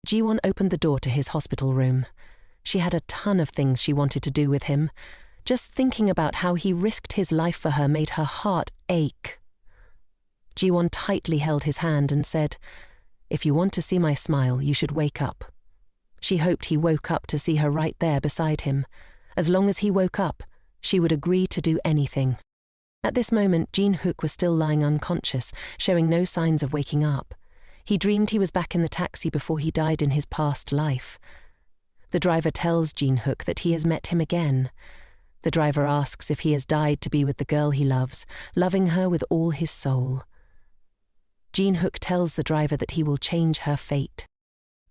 Jiwan opened the door to his hospital room. She had a ton of things she wanted to do with him. Just thinking about how he risked his life for her made her heart ache. Jiwan tightly held his hand and said, "If you want to see my smile, you should wake up." She hoped he woke up to see her right there beside him. As long as he woke up, she would agree to do anything. At this moment, Jin-hook was still lying unconscious, showing no signs of waking up. He dreamed he was back in the taxi before he died in his past life. The driver tells Jin-hook that he has met him again. The driver asks if he has died to be with the girl he loves, loving her with all his soul. Jin-hook tells the driver that he will change her fate.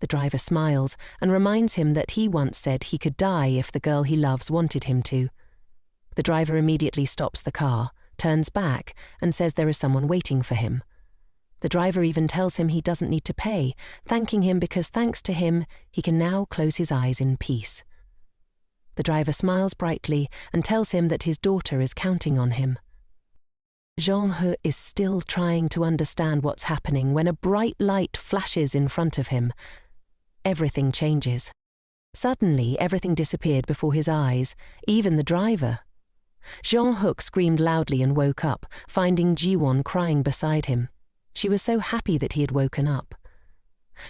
The driver smiles and reminds him that he once said he could die if the girl he loves wanted him to. The driver immediately stops the car, turns back, and says there is someone waiting for him. The driver even tells him he doesn't need to pay, thanking him because thanks to him, he can now close his eyes in peace. The driver smiles brightly and tells him that his daughter is counting on him. Jean-He is still trying to understand what's happening when a bright light flashes in front of him. Everything changes. Suddenly, everything disappeared before his eyes, even the driver. Jean-Hook screamed loudly and woke up, finding Jiwan crying beside him. She was so happy that he had woken up.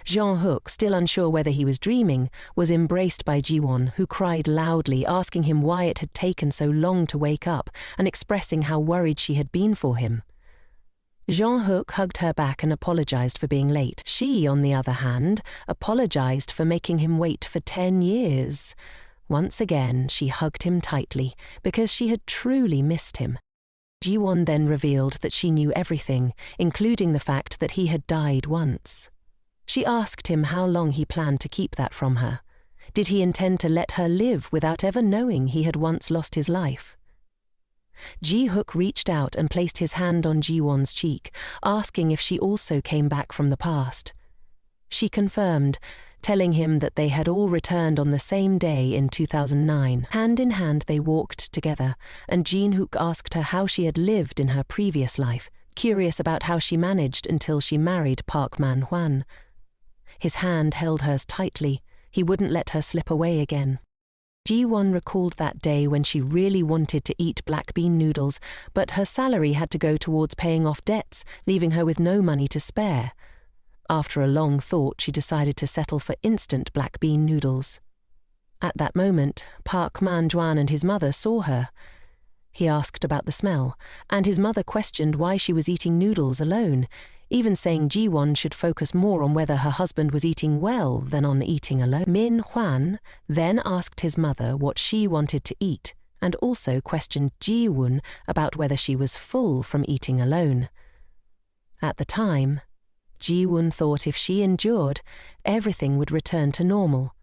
Jean-Hook, still unsure whether he was dreaming, was embraced by Jiwan, who cried loudly, asking him why it had taken so long to wake up and expressing how worried she had been for him. Jean-Hook hugged her back and apologized for being late. She, on the other hand, apologized for making him wait for 10 years. Once again, she hugged him tightly because she had truly missed him. Jiwan then revealed that she knew everything, including the fact that he had died once. She asked him how long he planned to keep that from her. Did he intend to let her live without ever knowing he had once lost his life? Ji-hook reached out and placed his hand on Jiwan's cheek, asking if she also came back from the past. She confirmed, telling him that they had all returned on the same day in 2009. Hand in hand they walked together, and Jin-hook asked her how she had lived in her previous life, curious about how she managed until she married Park Man-hwan. His hand held hers tightly. He wouldn't let her slip away again. Jiwan recalled that day when she really wanted to eat black bean noodles, but her salary had to go towards paying off debts, leaving her with no money to spare. After a long thought, she decided to settle for instant black bean noodles. At that moment, Park Man-hwan and his mother saw her. He asked about the smell, and his mother questioned why she was eating noodles alone, even saying Jiwan should focus more on whether her husband was eating well than on eating alone. Min-hwan then asked his mother what she wanted to eat, and also questioned Jiwon about whether she was full from eating alone. At the time, Jiwon thought if she endured, everything would return to normal.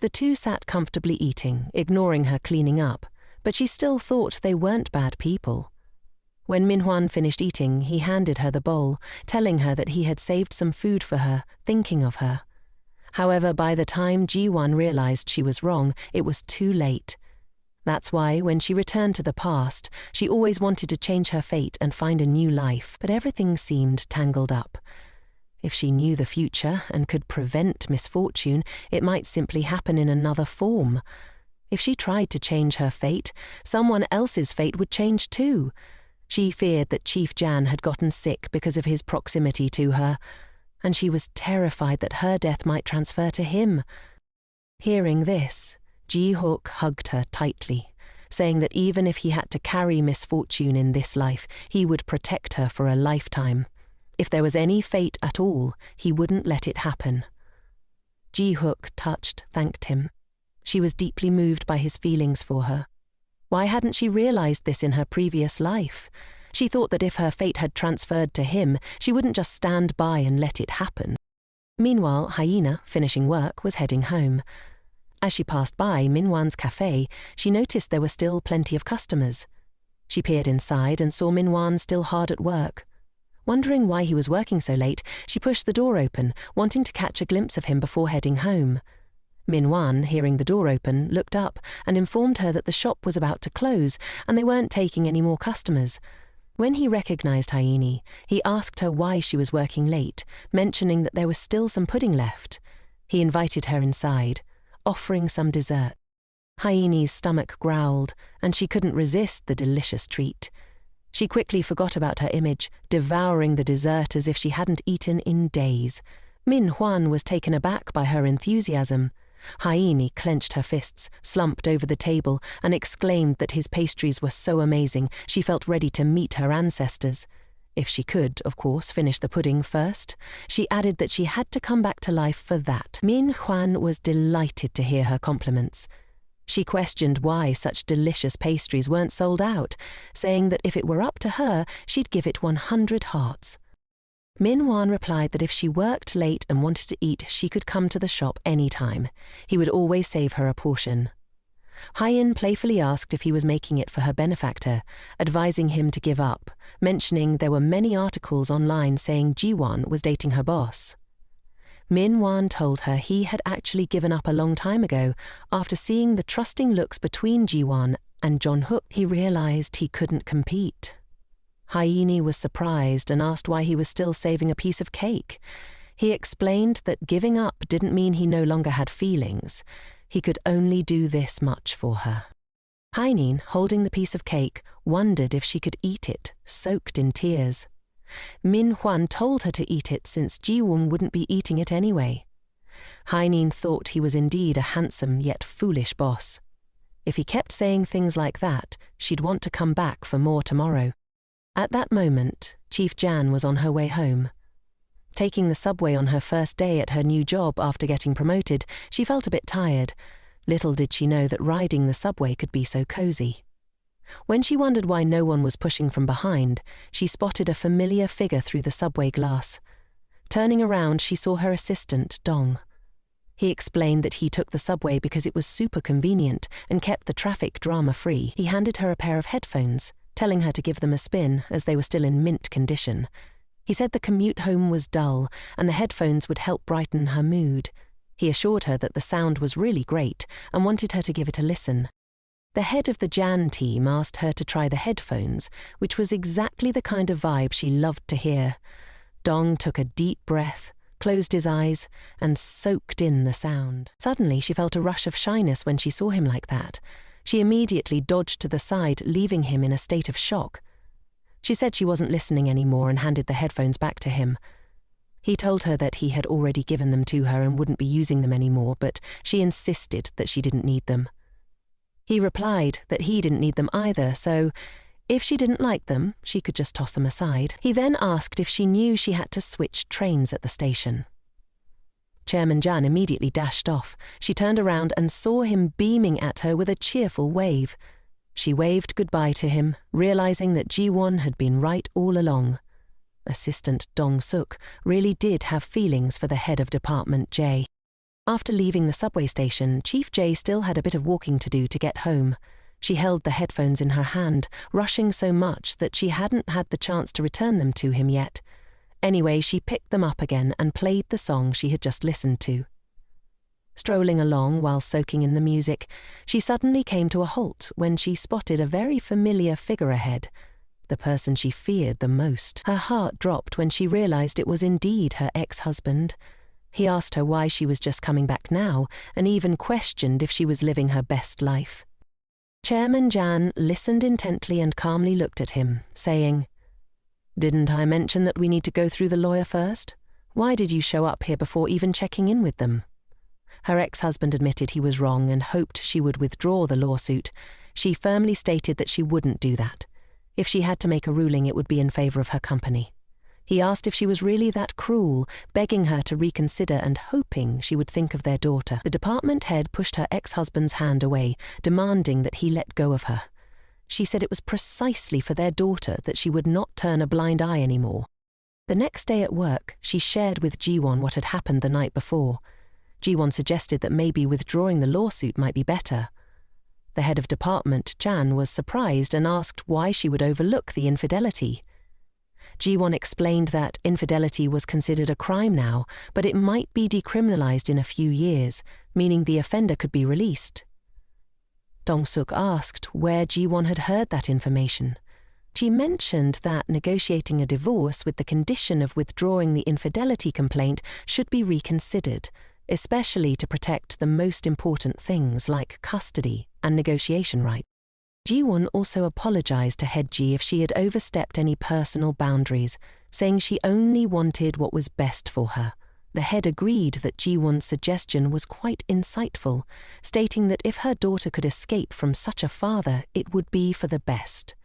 The two sat comfortably eating, ignoring her cleaning up, but she still thought they weren't bad people. When Min-hwan finished eating, he handed her the bowl, telling her that he had saved some food for her, thinking of her. However, by the time Jiwan realized she was wrong, it was too late. That's why, when she returned to the past, she always wanted to change her fate and find a new life, but everything seemed tangled up. If she knew the future and could prevent misfortune, it might simply happen in another form. If she tried to change her fate, someone else's fate would change too. She feared that Chief Jan had gotten sick because of his proximity to her, and she was terrified that her death might transfer to him. Hearing this, Ji-hook hugged her tightly, saying that even if he had to carry misfortune in this life, he would protect her for a lifetime. If there was any fate at all, he wouldn't let it happen. Ji-hook, touched, thanked him. She was deeply moved by his feelings for her. Why hadn't she realized this in her previous life? She thought that if her fate had transferred to him, she wouldn't just stand by and let it happen. Meanwhile, Hyena, finishing work, was heading home. As she passed by Minhwan's cafe, she noticed there were still plenty of customers. She peered inside and saw Minhwan still hard at work. Wondering why he was working so late, she pushed the door open, wanting to catch a glimpse of him before heading home. Minhwan, hearing the door open, looked up and informed her that the shop was about to close and they weren't taking any more customers. When he recognized Hyena, he asked her why she was working late, mentioning that there was still some pudding left. He invited her inside, offering some dessert. Hyena's stomach growled, and she couldn't resist the delicious treat. She quickly forgot about her image, devouring the dessert as if she hadn't eaten in days. Minhwan was taken aback by her enthusiasm. Hyena clenched her fists, slumped over the table, and exclaimed that his pastries were so amazing she felt ready to meet her ancestors. If she could, of course, finish the pudding first. She added that she had to come back to life for that. Minhwan was delighted to hear her compliments. She questioned why such delicious pastries weren't sold out, saying that if it were up to her, she'd give it 100 hearts. Minhwan replied that if she worked late and wanted to eat, she could come to the shop any time. He would always save her a portion. Hyen playfully asked if he was making it for her benefactor, advising him to give up, mentioning there were many articles online saying Jiwan was dating her boss. Minhwan told her he had actually given up a long time ago. After seeing the trusting looks between Jiwan and John-hook, he realized he couldn't compete. Hyena was surprised and asked why he was still saving a piece of cake. He explained that giving up didn't mean he no longer had feelings. He could only do this much for her. Hyena, holding the piece of cake, wondered if she could eat it, soaked in tears. Minhwan told her to eat it since Jiwan wouldn't be eating it anyway. Hyena thought he was indeed a handsome yet foolish boss. If he kept saying things like that, she'd want to come back for more tomorrow. At that moment, Chief Jan was on her way home. Taking the subway on her first day at her new job after getting promoted, she felt a bit tired. Little did she know that riding the subway could be so cozy. When she wondered why no one was pushing from behind, she spotted a familiar figure through the subway glass. Turning around, she saw her assistant, Dong. He explained that he took the subway because it was super convenient and kept the traffic drama-free. He handed her a pair of headphones, telling her to give them a spin as they were still in mint condition. He said the commute home was dull and the headphones would help brighten her mood. He assured her that the sound was really great and wanted her to give it a listen. The head of the Jan team asked her to try the headphones, which was exactly the kind of vibe she loved to hear. Dong took a deep breath, closed his eyes, and soaked in the sound. Suddenly she felt a rush of shyness when she saw him like that. She immediately dodged to the side, leaving him in a state of shock. She said she wasn't listening anymore and handed the headphones back to him. He told her that he had already given them to her and wouldn't be using them anymore, but she insisted that she didn't need them. He replied that he didn't need them either, so if she didn't like them, she could just toss them aside. He then asked if she knew she had to switch trains at the station. Chairman Jan immediately dashed off. She turned around and saw him beaming at her with a cheerful wave. She waved goodbye to him, realizing that Jiwan had been right all along. Assistant Dong-suk really did have feelings for the head of Department J. After leaving the subway station, Chief J still had a bit of walking to do to get home. She held the headphones in her hand, rushing so much that she hadn't had the chance to return them to him yet. Anyway, she picked them up again and played the song she had just listened to. Strolling along while soaking in the music, she suddenly came to a halt when she spotted a very familiar figure ahead. the person she feared the most. Her heart dropped when she realized it was indeed her ex-husband. He asked her why she was just coming back now, and even questioned if she was living her best life. Chairman Jan listened intently and calmly looked at him, saying, "Didn't I mention that we need to go through the lawyer first? Why did you show up here before even checking in with them?" Her ex-husband admitted he was wrong and hoped she would withdraw the lawsuit. She firmly stated that she wouldn't do that. If she had to make a ruling, it would be in favor of her company. He asked if she was really that cruel, begging her to reconsider and hoping she would think of their daughter. The department head pushed her ex-husband's hand away, demanding that he let go of her. She said it was precisely for their daughter that she would not turn a blind eye anymore. The next day at work, she shared with Jiwan what had happened the night before. Jiwan suggested that maybe withdrawing the lawsuit might be better. The head of department, Jan, was surprised and asked why she would overlook the infidelity. Jiwan explained that infidelity was considered a crime now, but it might be decriminalized in a few years, meaning the offender could be released. Dong-suk asked where Jiwan had heard that information. She mentioned that negotiating a divorce with the condition of withdrawing the infidelity complaint should be reconsidered, especially to protect the most important things like custody and negotiation rights. Jiwan also apologized to Head Ji if she had overstepped any personal boundaries, saying she only wanted what was best for her. The head agreed that Jiwan's suggestion was quite insightful, stating that if her daughter could escape from such a father, it would be for the best.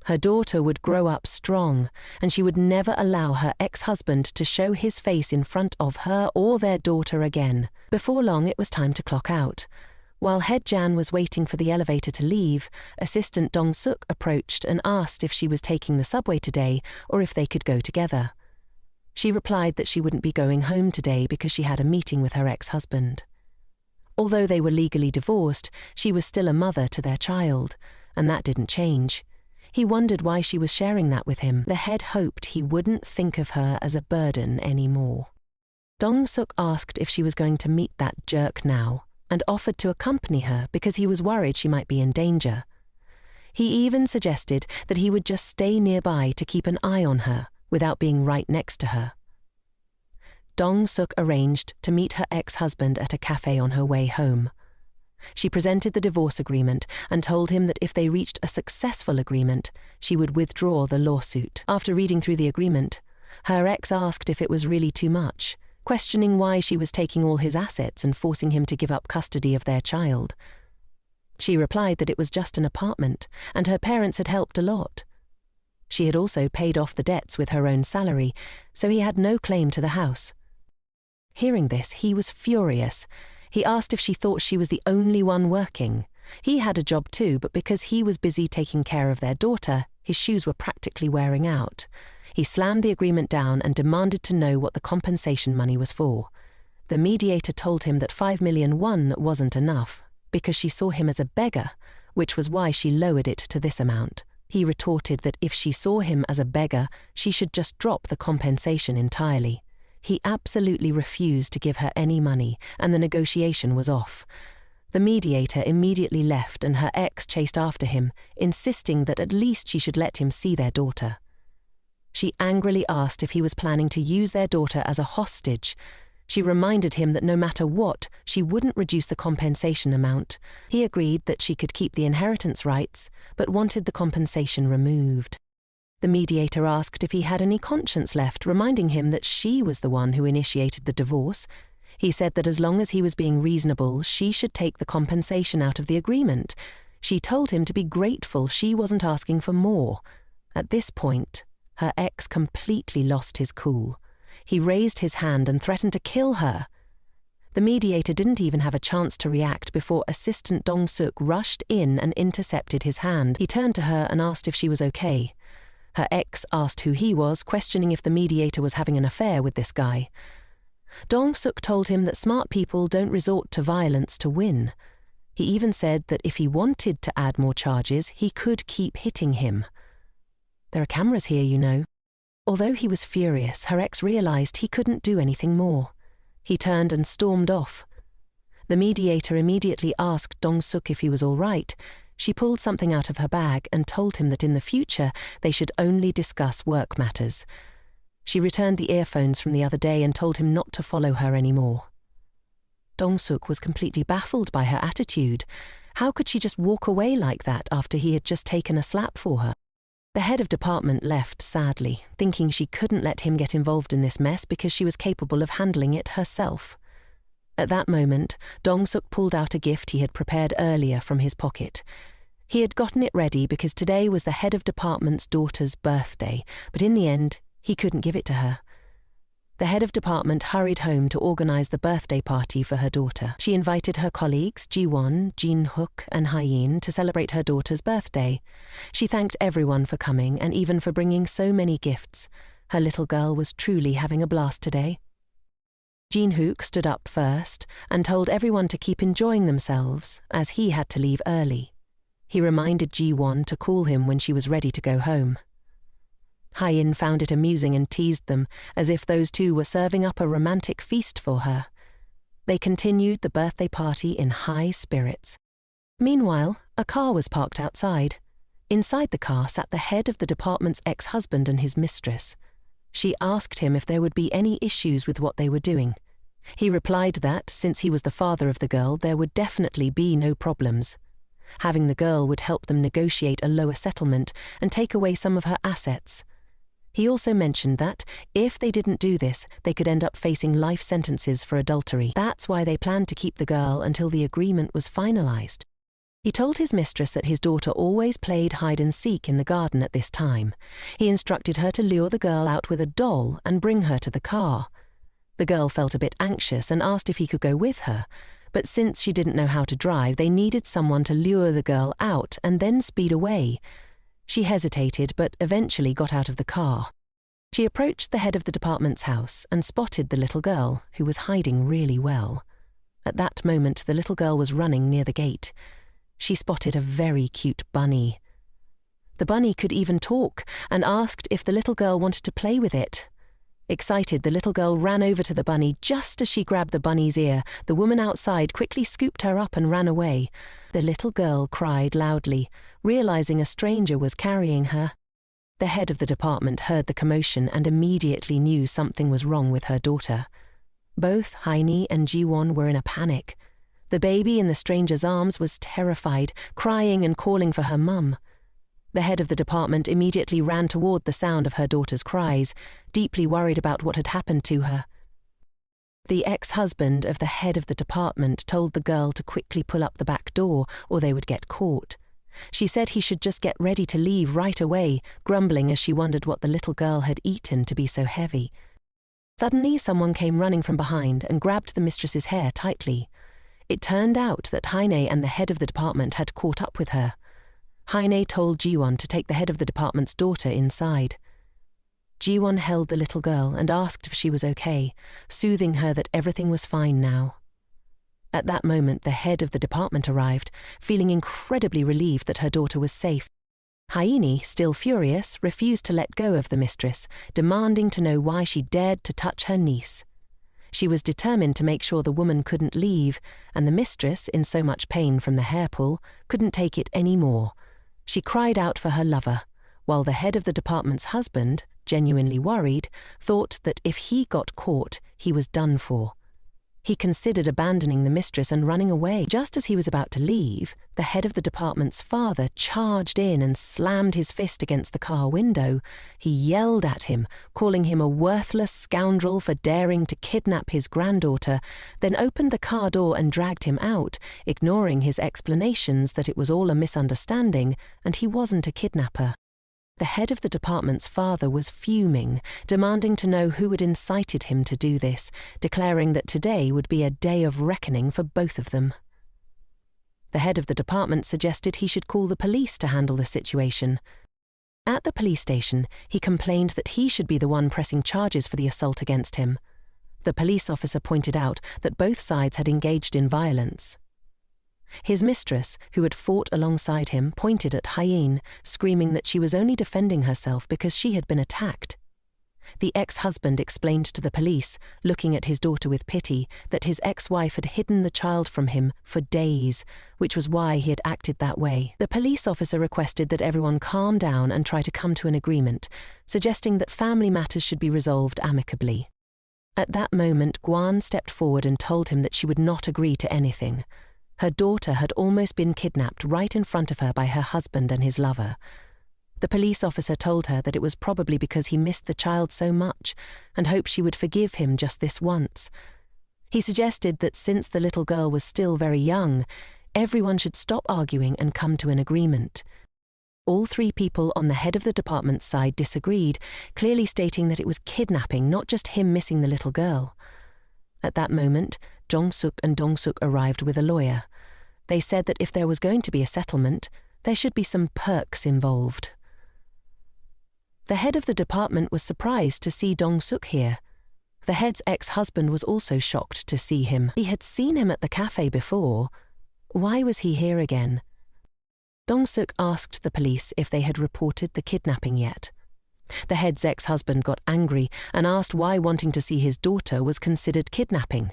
Her daughter would grow up strong, and she would never allow her ex-husband to show his face in front of her or their daughter again. Before long, it was time to clock out. While Head Jan was waiting for the elevator to leave, Assistant Dong-suk approached and asked if she was taking the subway today or if they could go together. She replied that she wouldn't be going home today because she had a meeting with her ex-husband. Although they were legally divorced, she was still a mother to their child, and that didn't change. He wondered why she was sharing that with him. The head hoped he wouldn't think of her as a burden anymore. Dong-suk asked if she was going to meet that jerk now, and offered to accompany her because he was worried she might be in danger. He even suggested that he would just stay nearby to keep an eye on her without being right next to her. Dong-suk arranged to meet her ex-husband at a cafe on her way home. She presented the divorce agreement and told him that if they reached a successful agreement, she would withdraw the lawsuit. After reading through the agreement, her ex asked if it was really too much, questioning why she was taking all his assets and forcing him to give up custody of their child. She replied that it was just an apartment, and her parents had helped a lot. She had also paid off the debts with her own salary, so he had no claim to the house. Hearing this, he was furious. He asked if she thought she was the only one working. He had a job too, but because he was busy taking care of their daughter, his shoes were practically wearing out. He slammed the agreement down and demanded to know what the compensation money was for. The mediator told him that 5 million won wasn't enough, because she saw him as a beggar, which was why she lowered it to this amount. He retorted that if she saw him as a beggar, she should just drop the compensation entirely. He absolutely refused to give her any money, and the negotiation was off. The mediator immediately left, and her ex chased after him, insisting that at least she should let him see their daughter. She angrily asked if he was planning to use their daughter as a hostage. She reminded him that no matter what, she wouldn't reduce the compensation amount. He agreed that she could keep the inheritance rights, but wanted the compensation removed. The mediator asked if he had any conscience left, reminding him that she was the one who initiated the divorce. He said that as long as he was being reasonable, she should take the compensation out of the agreement. She told him to be grateful she wasn't asking for more. At this point, her ex completely lost his cool. He raised his hand and threatened to kill her. The mediator didn't even have a chance to react before Assistant Dong-suk rushed in and intercepted his hand. He turned to her and asked if she was okay. Her ex asked who he was, questioning if the mediator was having an affair with this guy. Dong-suk told him that smart people don't resort to violence to win. He even said that if he wanted to add more charges, he could keep hitting him. There are cameras here, you know. Although he was furious, her ex realized he couldn't do anything more. He turned and stormed off. The mediator immediately asked Dong-suk if he was all right. She pulled something out of her bag and told him that in the future they should only discuss work matters. She returned the earphones from the other day and told him not to follow her anymore. Dong-suk was completely baffled by her attitude. How could she just walk away like that after he had just taken a slap for her? The head of department left sadly, thinking she couldn't let him get involved in this mess because she was capable of handling it herself. At that moment, Dong-suk pulled out a gift he had prepared earlier from his pocket. He had gotten it ready because today was the head of department's daughter's birthday, but in the end, he couldn't give it to her. The head of department hurried home to organize the birthday party for her daughter. She invited her colleagues, Jiwan, Jin-hook, and Hye-in, to celebrate her daughter's birthday. She thanked everyone for coming and even for bringing so many gifts. Her little girl was truly having a blast today. Jin-hook stood up first and told everyone to keep enjoying themselves, as he had to leave early. He reminded Jiwan to call him when she was ready to go home. Hye-in found it amusing and teased them, as if those two were serving up a romantic feast for her. They continued the birthday party in high spirits. Meanwhile, a car was parked outside. Inside the car sat the head of the department's ex-husband and his mistress. She asked him if there would be any issues with what they were doing. He replied that, since he was the father of the girl, there would definitely be no problems. Having the girl would help them negotiate a lower settlement and take away some of her assets. He also mentioned that, if they didn't do this, they could end up facing life sentences for adultery. That's why they planned to keep the girl until the agreement was finalized. He told his mistress that his daughter always played hide-and-seek in the garden at this time. He instructed her to lure the girl out with a doll and bring her to the car. The girl felt a bit anxious and asked if he could go with her, but since she didn't know how to drive, they needed someone to lure the girl out and then speed away. She hesitated, but eventually got out of the car. She approached the head of the department's house and spotted the little girl, who was hiding really well. At that moment, the little girl was running near the gate. She spotted a very cute bunny. The bunny could even talk and asked if the little girl wanted to play with it. Excited, the little girl ran over to the bunny. Just as she grabbed the bunny's ear, the woman outside quickly scooped her up and ran away. The little girl cried loudly, realizing a stranger was carrying her. The head of the department heard the commotion and immediately knew something was wrong with her daughter. Both Hye-in and Jiwan were in a panic. The baby in the stranger's arms was terrified, crying and calling for her mum. The head of the department immediately ran toward the sound of her daughter's cries, deeply worried about what had happened to her. The ex-husband of the head of the department told the girl to quickly pull up the back door or they would get caught. She said he should just get ready to leave right away, grumbling as she wondered what the little girl had eaten to be so heavy. Suddenly, someone came running from behind and grabbed the mistress's hair tightly. It turned out that Hye-in and the head of the department had caught up with her. Hye-in told Jiwan to take the head of the department's daughter inside. Jiwan held the little girl and asked if she was okay, soothing her that everything was fine now. At that moment, the head of the department arrived, feeling incredibly relieved that her daughter was safe. Hye-in, still furious, refused to let go of the mistress, demanding to know why she dared to touch her niece. She was determined to make sure the woman couldn't leave, and the mistress, in so much pain from the hair pull, couldn't take it any more. She cried out for her lover, while the head of the department's husband, genuinely worried, thought that if he got caught, he was done for. He considered abandoning the mistress and running away. Just as he was about to leave, the head of the department's father charged in and slammed his fist against the car window. He yelled at him, calling him a worthless scoundrel for daring to kidnap his granddaughter, then opened the car door and dragged him out, ignoring his explanations that it was all a misunderstanding and he wasn't a kidnapper. The head of the department's father was fuming, demanding to know who had incited him to do this, declaring that today would be a day of reckoning for both of them. The head of the department suggested he should call the police to handle the situation. At the police station, he complained that he should be the one pressing charges for the assault against him. The police officer pointed out that both sides had engaged in violence. His mistress, who had fought alongside him, pointed at Hye-in, screaming that she was only defending herself because she had been attacked. The ex-husband explained to the police, looking at his daughter with pity, that his ex-wife had hidden the child from him for days, which was why he had acted that way. The police officer requested that everyone calm down and try to come to an agreement, suggesting that family matters should be resolved amicably. At that moment, Guan stepped forward and told him that she would not agree to anything. Her daughter had almost been kidnapped right in front of her by her husband and his lover. The police officer told her that it was probably because he missed the child so much and hoped she would forgive him just this once. He suggested that since the little girl was still very young, everyone should stop arguing and come to an agreement. All three people on the head of the department's side disagreed, clearly stating that it was kidnapping, not just him missing the little girl. At that moment, Jong-suk and Dong-suk arrived with a lawyer. They said that if there was going to be a settlement, there should be some perks involved. The head of the department was surprised to see Dong-suk here. The head's ex-husband was also shocked to see him. He had seen him at the cafe before. Why was he here again? Dong-suk asked the police if they had reported the kidnapping yet. The head's ex-husband got angry and asked why wanting to see his daughter was considered kidnapping.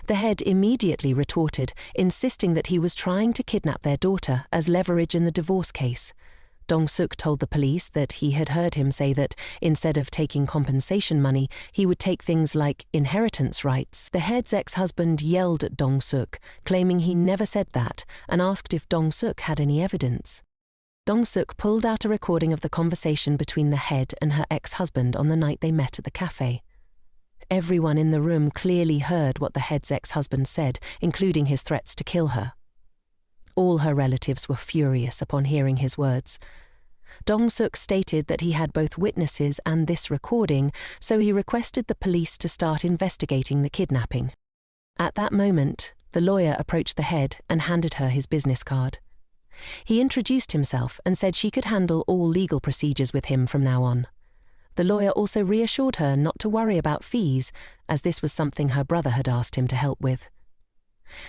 The head immediately retorted, insisting that he was trying to kidnap their daughter as leverage in the divorce case. Dong-suk told the police that he had heard him say that, instead of taking compensation money, he would take things like inheritance rights. The head's ex-husband yelled at Dong-suk, claiming he never said that, and asked if Dong-suk had any evidence. Dong-suk pulled out a recording of the conversation between the head and her ex-husband on the night they met at the cafe. Everyone in the room clearly heard what the head's ex-husband said, including his threats to kill her. All her relatives were furious upon hearing his words. Dong-suk stated that he had both witnesses and this recording, so he requested the police to start investigating the kidnapping. At that moment, the lawyer approached the head and handed her his business card. He introduced himself and said she could handle all legal procedures with him from now on. The lawyer also reassured her not to worry about fees, as this was something her brother had asked him to help with.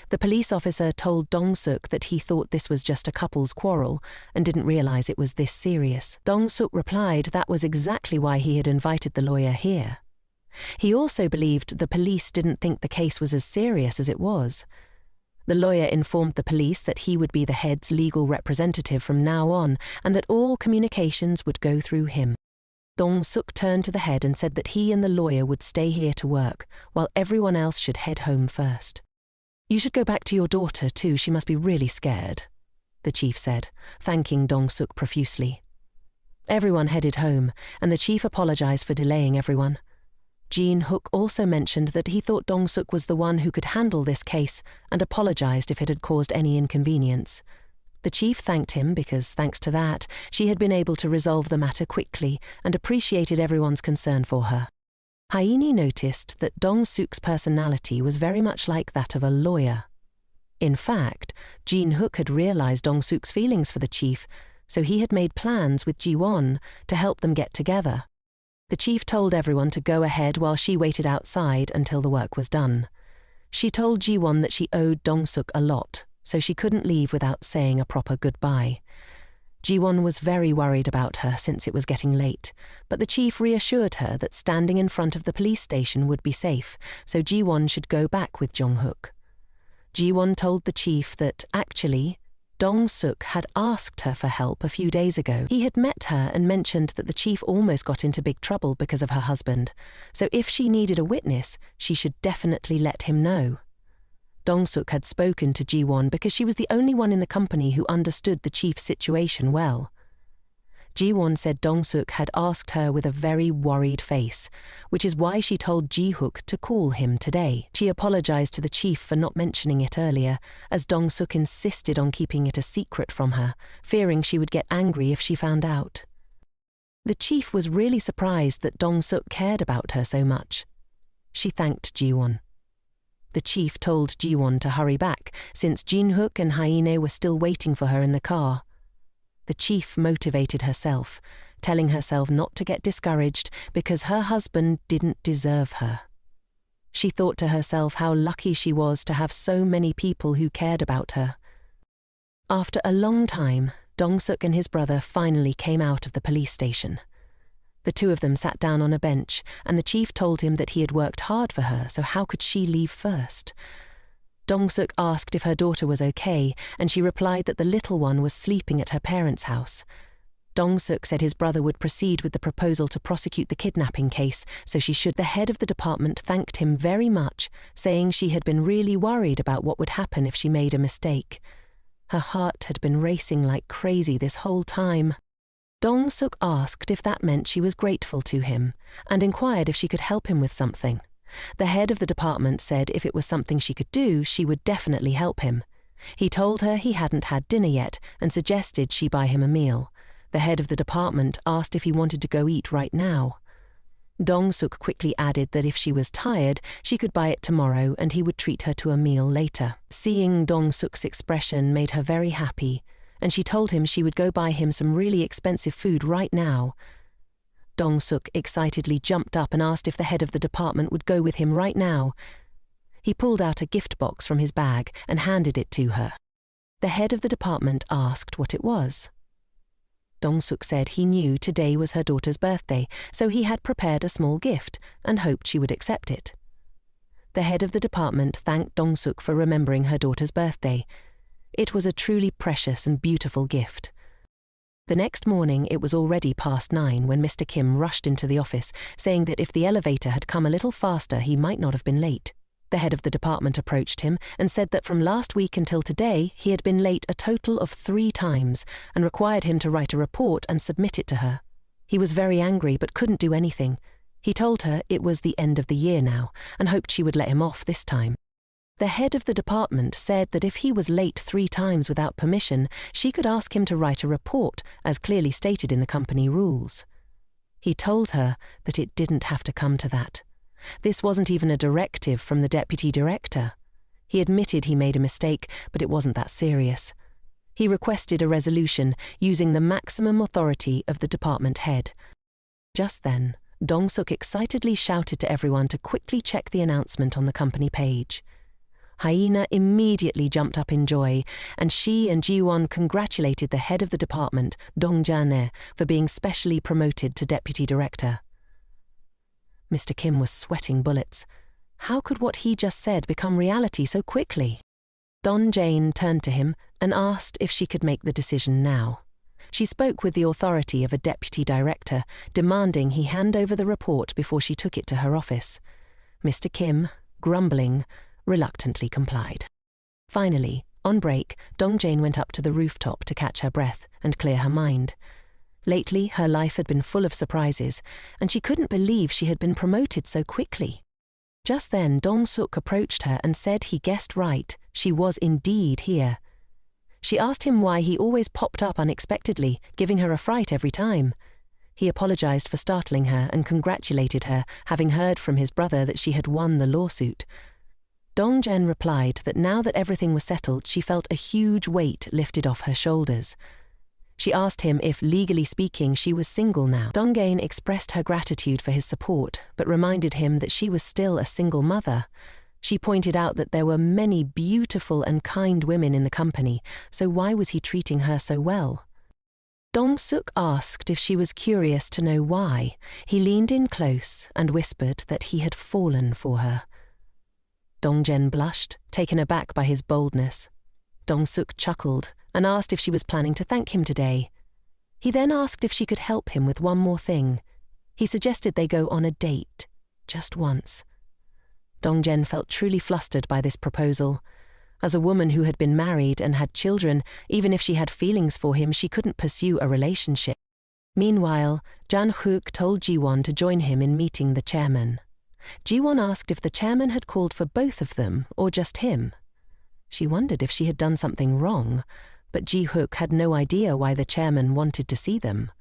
The police officer told Dong-suk that he thought this was just a couple's quarrel and didn't realize it was this serious. Dong-suk replied that was exactly why he had invited the lawyer here. He also believed the police didn't think the case was as serious as it was. The lawyer informed the police that he would be the head's legal representative from now on and that all communications would go through him. Dong-suk turned to the head and said that he and the lawyer would stay here to work, while everyone else should head home first. "You should go back to your daughter too, she must be really scared," the chief said, thanking Dong-suk profusely. Everyone headed home, and the chief apologized for delaying everyone. Jin-hook also mentioned that he thought Dong-suk was the one who could handle this case and apologized if it had caused any inconvenience. The chief thanked him because, thanks to that, she had been able to resolve the matter quickly and appreciated everyone's concern for her. Haini noticed that Dong-suk's personality was very much like that of a lawyer. In fact, Jin-hook had realized Dong-suk's feelings for the chief, so he had made plans with Jiwan to help them get together. The chief told everyone to go ahead while she waited outside until the work was done. She told Jiwan that she owed Dong-suk a lot, so she couldn't leave without saying a proper goodbye. Jiwan was very worried about her since it was getting late, but the chief reassured her that standing in front of the police station would be safe, so Jiwan should go back with Jong-hook. Jiwan told the chief that, actually, Dong-suk had asked her for help a few days ago. He had met her and mentioned that the chief almost got into big trouble because of her husband, so if she needed a witness, she should definitely let him know. Dong-suk had spoken to Jiwan because she was the only one in the company who understood the chief's situation well. Jiwan said Dong-suk had asked her with a very worried face, which is why she told Ji-hook to call him today. She apologized to the chief for not mentioning it earlier, as Dong-suk insisted on keeping it a secret from her, fearing she would get angry if she found out. The chief was really surprised that Dong-suk cared about her so much. She thanked Jiwan. The chief told Jiwan to hurry back, since Jin-hook and Haine were still waiting for her in the car. The chief motivated herself, telling herself not to get discouraged because her husband didn't deserve her. She thought to herself how lucky she was to have so many people who cared about her. After a long time, Dong-suk and his brother finally came out of the police station. The two of them sat down on a bench, and the chief told him that he had worked hard for her, so how could she leave first? Dong-suk asked if her daughter was okay, and she replied that the little one was sleeping at her parents' house. Dong-suk said his brother would proceed with the proposal to prosecute the kidnapping case, so she should. The head of the department thanked him very much, saying she had been really worried about what would happen if she made a mistake. Her heart had been racing like crazy this whole time. Dong-suk asked if that meant she was grateful to him, and inquired if she could help him with something. The head of the department said if it was something she could do, she would definitely help him. He told her he hadn't had dinner yet and suggested she buy him a meal. The head of the department asked if he wanted to go eat right now. Dong-suk quickly added that if she was tired, she could buy it tomorrow and he would treat her to a meal later. Seeing Dong-suk's expression made her very happy, and she told him she would go buy him some really expensive food right now. Dong-suk excitedly jumped up and asked if the head of the department would go with him right now. He pulled out a gift box from his bag and handed it to her. The head of the department asked what it was. Dong-suk said he knew today was her daughter's birthday, so he had prepared a small gift and hoped she would accept it. The head of the department thanked Dong-suk for remembering her daughter's birthday. It was a truly precious and beautiful gift. The next morning it was already past 9 when Mr. Kim rushed into the office, saying that if the elevator had come a little faster he might not have been late. The head of the department approached him and said that from last week until today he had been late a total of 3 times and required him to write a report and submit it to her. He was very angry but couldn't do anything. He told her it was the end of the year now and hoped she would let him off this time. The head of the department said that if he was late 3 times without permission, she could ask him to write a report, as clearly stated in the company rules. He told her that it didn't have to come to that. This wasn't even a directive from the deputy director. He admitted he made a mistake, but it wasn't that serious. He requested a resolution using the maximum authority of the department head. Just then, Dong-suk excitedly shouted to everyone to quickly check the announcement on the company page. Hyena immediately jumped up in joy, and she and Jiwan congratulated the head of the department, Dong Jane, for being specially promoted to deputy director. Mr. Kim was sweating bullets. How could what he just said become reality so quickly? Don Jane turned to him and asked if she could make the decision now. She spoke with the authority of a deputy director, demanding he hand over the report before she took it to her office. Mr. Kim, grumbling, reluctantly complied. Finally, on break, Dong Jane went up to the rooftop to catch her breath and clear her mind. Lately, her life had been full of surprises, and she couldn't believe she had been promoted so quickly. Just then, Dong-suk approached her and said he guessed right, she was indeed here. She asked him why he always popped up unexpectedly, giving her a fright every time. He apologized for startling her and congratulated her, having heard from his brother that she had won the lawsuit. Dong Jen replied that now that everything was settled, she felt a huge weight lifted off her shoulders. She asked him if, legally speaking, she was single now. Dong-gain expressed her gratitude for his support, but reminded him that she was still a single mother. She pointed out that there were many beautiful and kind women in the company, so why was he treating her so well? Dong-suk asked if she was curious to know why. He leaned in close and whispered that he had fallen for her. Dong-jen blushed, taken aback by his boldness. Dong-suk chuckled and asked if she was planning to thank him today. He then asked if she could help him with one more thing. He suggested they go on a date, just once. Dong-jen felt truly flustered by this proposal. As a woman who had been married and had children, even if she had feelings for him, she couldn't pursue a relationship. Meanwhile, Jan-hook told Jiwan to join him in meeting the chairman. Jiwan asked if the chairman had called for both of them or just him. She wondered if she had done something wrong, but Ji-hook had no idea why the chairman wanted to see them.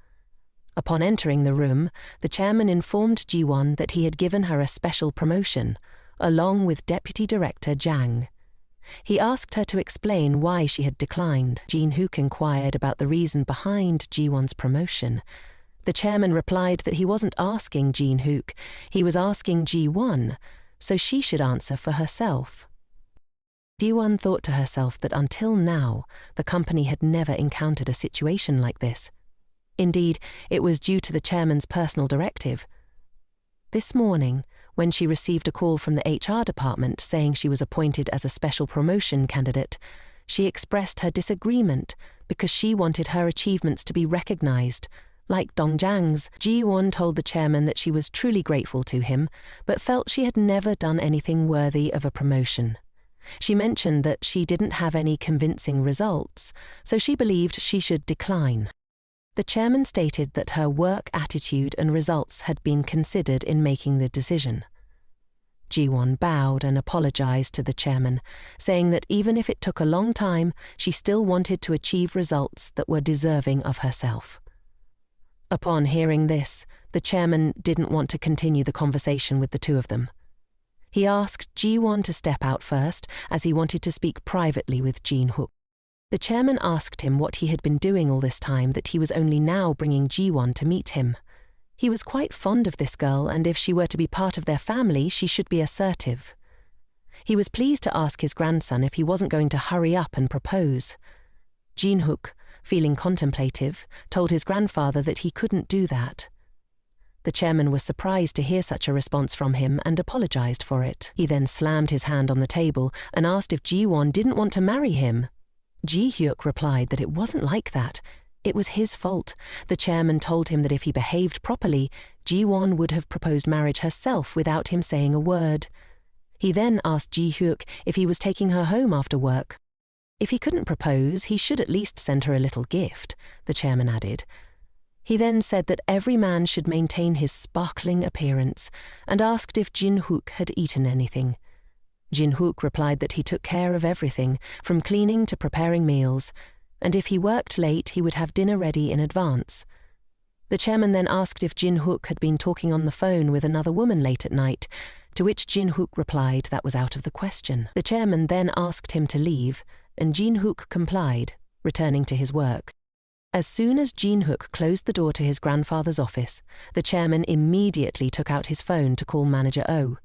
Upon entering the room, the chairman informed Jiwan that he had given her a special promotion, along with Deputy Director Jang. He asked her to explain why she had declined. Jin-hook inquired about the reason behind Jiwan's promotion. The chairman replied that he wasn't asking Jin-hook, he was asking Jiwan, so she should answer for herself. Jiwan thought to herself that until now, the company had never encountered a situation like this. Indeed, it was due to the chairman's personal directive. This morning, when she received a call from the HR department saying she was appointed as a special promotion candidate, she expressed her disagreement because she wanted her achievements to be recognized. Like Dongjiang's, Jiwan told the chairman that she was truly grateful to him, but felt she had never done anything worthy of a promotion. She mentioned that she didn't have any convincing results, so she believed she should decline. The chairman stated that her work attitude and results had been considered in making the decision. Jiwan bowed and apologized to the chairman, saying that even if it took a long time, she still wanted to achieve results that were deserving of herself. Upon hearing this, the chairman didn't want to continue the conversation with the two of them. He asked Jiwan to step out first, as he wanted to speak privately with Jin-hook. The chairman asked him what he had been doing all this time that he was only now bringing Jiwan to meet him. He was quite fond of this girl, and if she were to be part of their family, she should be assertive. He was pleased to ask his grandson if he wasn't going to hurry up and propose. Jin-hook, feeling contemplative, told his grandfather that he couldn't do that. The chairman was surprised to hear such a response from him and apologized for it. He then slammed his hand on the table and asked if Jiwan didn't want to marry him. Ji-hyuk replied that it wasn't like that. It was his fault. The chairman told him that if he behaved properly, Jiwan would have proposed marriage herself without him saying a word. He then asked Ji-hyuk if he was taking her home after work. If he couldn't propose, he should at least send her a little gift, the chairman added. He then said that every man should maintain his sparkling appearance, and asked if Jin-hook had eaten anything. Jin-hook replied that he took care of everything, from cleaning to preparing meals, and if he worked late, he would have dinner ready in advance. The chairman then asked if Jin-hook had been talking on the phone with another woman late at night, to which Jin-hook replied that was out of the question. The chairman then asked him to leave, and Jin-hook complied, returning to his work. As soon as Jin-hook closed the door to his grandfather's office, the chairman immediately took out his phone to call Manager Oh.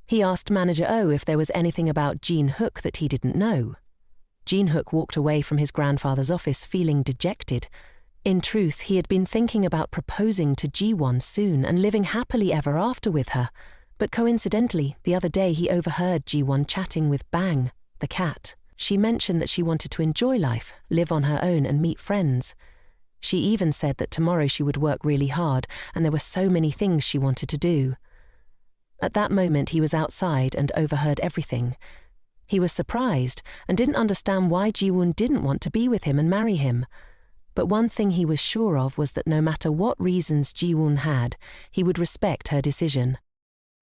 He asked Manager Oh if there was anything about Jin-hook that he didn't know. Jin-hook walked away from his grandfather's office feeling dejected. In truth, he had been thinking about proposing to Jiwan soon and living happily ever after with her, but coincidentally, the other day he overheard Jiwan chatting with Bang, the cat. She mentioned that she wanted to enjoy life, live on her own and meet friends. She even said that tomorrow she would work really hard and there were so many things she wanted to do. At that moment he was outside and overheard everything. He was surprised and didn't understand why Jiwon didn't want to be with him and marry him. But one thing he was sure of was that no matter what reasons Jiwon had, he would respect her decision.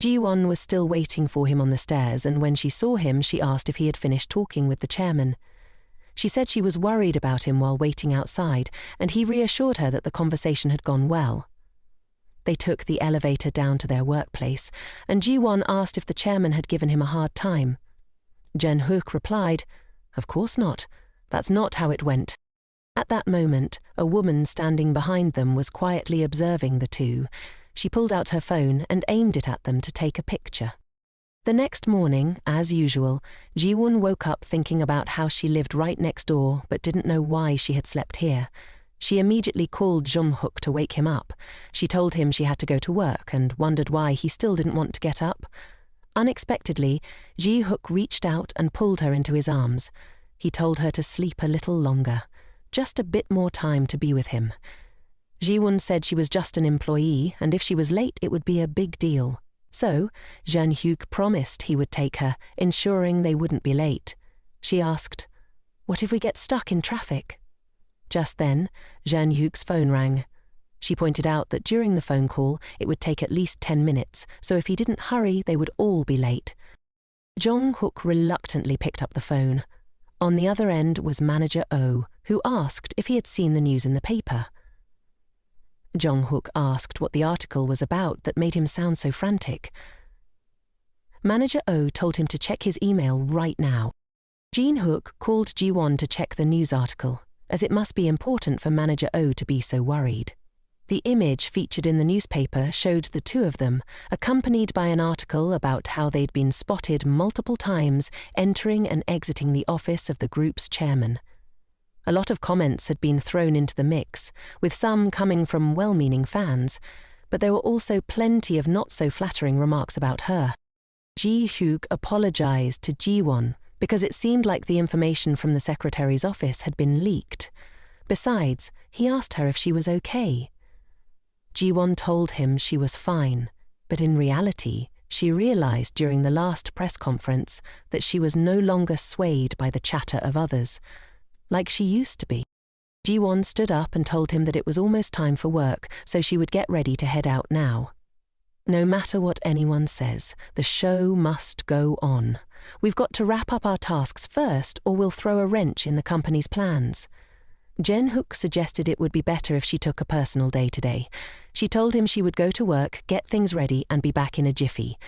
Jiwon was still waiting for him on the stairs, and when she saw him, she asked if he had finished talking with the chairman. She said she was worried about him while waiting outside, and he reassured her that the conversation had gone well. They took the elevator down to their workplace, and Jiwon asked if the chairman had given him a hard time. Jin-hook replied, "Of course not. That's not how it went." At that moment, a woman standing behind them was quietly observing the two. She pulled out her phone and aimed it at them to take a picture. The next morning, as usual, Jiwon woke up thinking about how she lived right next door but didn't know why she had slept here. She immediately called Jin-hook to wake him up. She told him she had to go to work and wondered why he still didn't want to get up. Unexpectedly, Ji-hook reached out and pulled her into his arms. He told her to sleep a little longer, just a bit more time to be with him. Jiwon said she was just an employee, and if she was late it would be a big deal. So, Jin-hook promised he would take her, ensuring they wouldn't be late. She asked, "What if we get stuck in traffic?" Just then, Jin-hook's phone rang. She pointed out that during the phone call, it would take at least 10 minutes, so if he didn't hurry, they would all be late. Jin-hook reluctantly picked up the phone. On the other end was Manager Oh, who asked if he had seen the news in the paper. Jin-hook asked what the article was about that made him sound so frantic. Manager Oh told him to check his email right now. Jin-hook called Jiwon to check the news article, as it must be important for Manager Oh to be so worried. The image featured in the newspaper showed the two of them, accompanied by an article about how they'd been spotted multiple times entering and exiting the office of the group's chairman. A lot of comments had been thrown into the mix, with some coming from well-meaning fans, but there were also plenty of not-so-flattering remarks about her. Ji-hook apologized to Jiwan because it seemed like the information from the secretary's office had been leaked. Besides, he asked her if she was okay. Jiwan told him she was fine, but in reality, she realized during the last press conference that she was no longer swayed by the chatter of others, like she used to be. Jiwan stood up and told him that it was almost time for work, so she would get ready to head out now. No matter what anyone says, the show must go on. We've got to wrap up our tasks first, or we'll throw a wrench in the company's plans. Jin-hook suggested it would be better if she took a personal day today. She told him she would go to work, get things ready, and be back in a jiffy.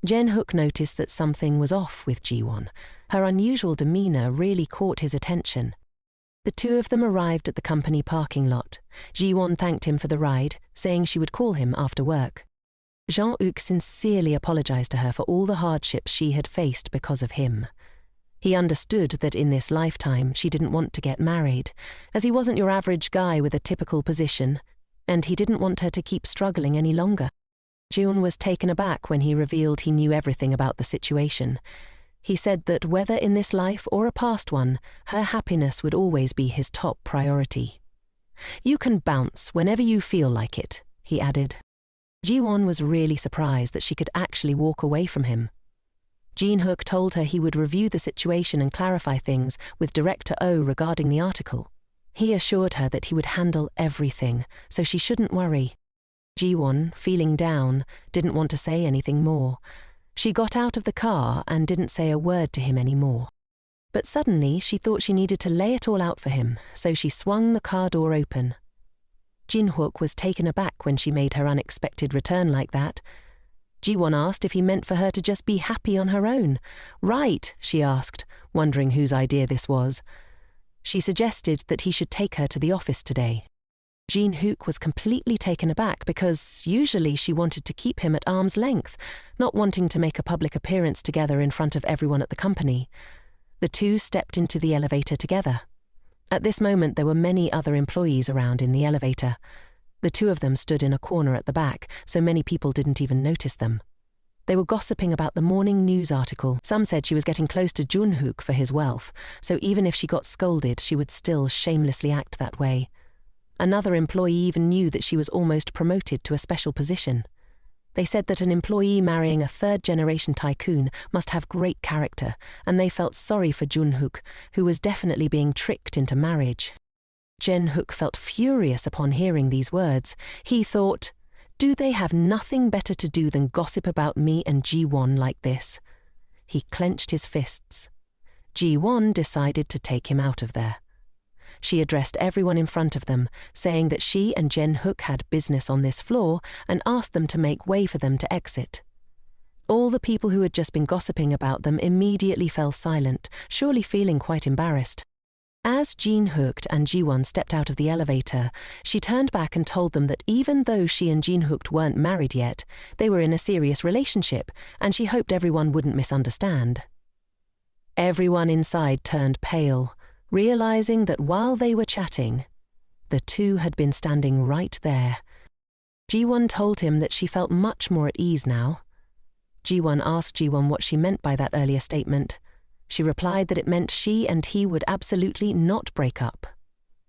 Jin-hook noticed that something was off with Jiwan. Her unusual demeanor really caught his attention. The two of them arrived at the company parking lot. Jiwan thanked him for the ride, saying she would call him after work. Jean-hook sincerely apologized to her for all the hardships she had faced because of him. He understood that in this lifetime she didn't want to get married, as he wasn't your average guy with a typical position, and he didn't want her to keep struggling any longer. Jiwan was taken aback when he revealed he knew everything about the situation. He said that whether in this life or a past one, her happiness would always be his top priority. "You can bounce whenever you feel like it," he added. Jiwan was really surprised that she could actually walk away from him. Jin-hook told her he would review the situation and clarify things with Director Oh regarding the article. He assured her that he would handle everything, so she shouldn't worry. Jiwan, feeling down, didn't want to say anything more. She got out of the car and didn't say a word to him anymore. But suddenly she thought she needed to lay it all out for him, so she swung the car door open. Jin-hook was taken aback when she made her unexpected return like that. Jiwan asked if he meant for her to just be happy on her own. "Right," she asked, wondering whose idea this was. She suggested that he should take her to the office today. Jin-hook was completely taken aback because usually she wanted to keep him at arm's length, not wanting to make a public appearance together in front of everyone at the company. The two stepped into the elevator together. At this moment there were many other employees around in the elevator. The two of them stood in a corner at the back, so many people didn't even notice them. They were gossiping about the morning news article. Some said she was getting close to Jin-hook for his wealth, so even if she got scolded, she would still shamelessly act that way. Another employee even knew that she was almost promoted to a special position. They said that an employee marrying a third-generation tycoon must have great character, and they felt sorry for Jin-hook, who was definitely being tricked into marriage. Jin-hook felt furious upon hearing these words. He thought, "Do they have nothing better to do than gossip about me and Jiwan like this?" He clenched his fists. Jiwan decided to take him out of there. She addressed everyone in front of them, saying that she and Jin-hook had business on this floor and asked them to make way for them to exit. All the people who had just been gossiping about them immediately fell silent, surely feeling quite embarrassed. As Jin-hook and Jiwan stepped out of the elevator, she turned back and told them that even though she and Jin-hook weren't married yet, they were in a serious relationship, and she hoped everyone wouldn't misunderstand. Everyone inside turned pale, realizing that while they were chatting, the two had been standing right there. Jiwan told him that she felt much more at ease now. Jiwan asked Jiwan what she meant by that earlier statement. She replied that it meant she and he would absolutely not break up.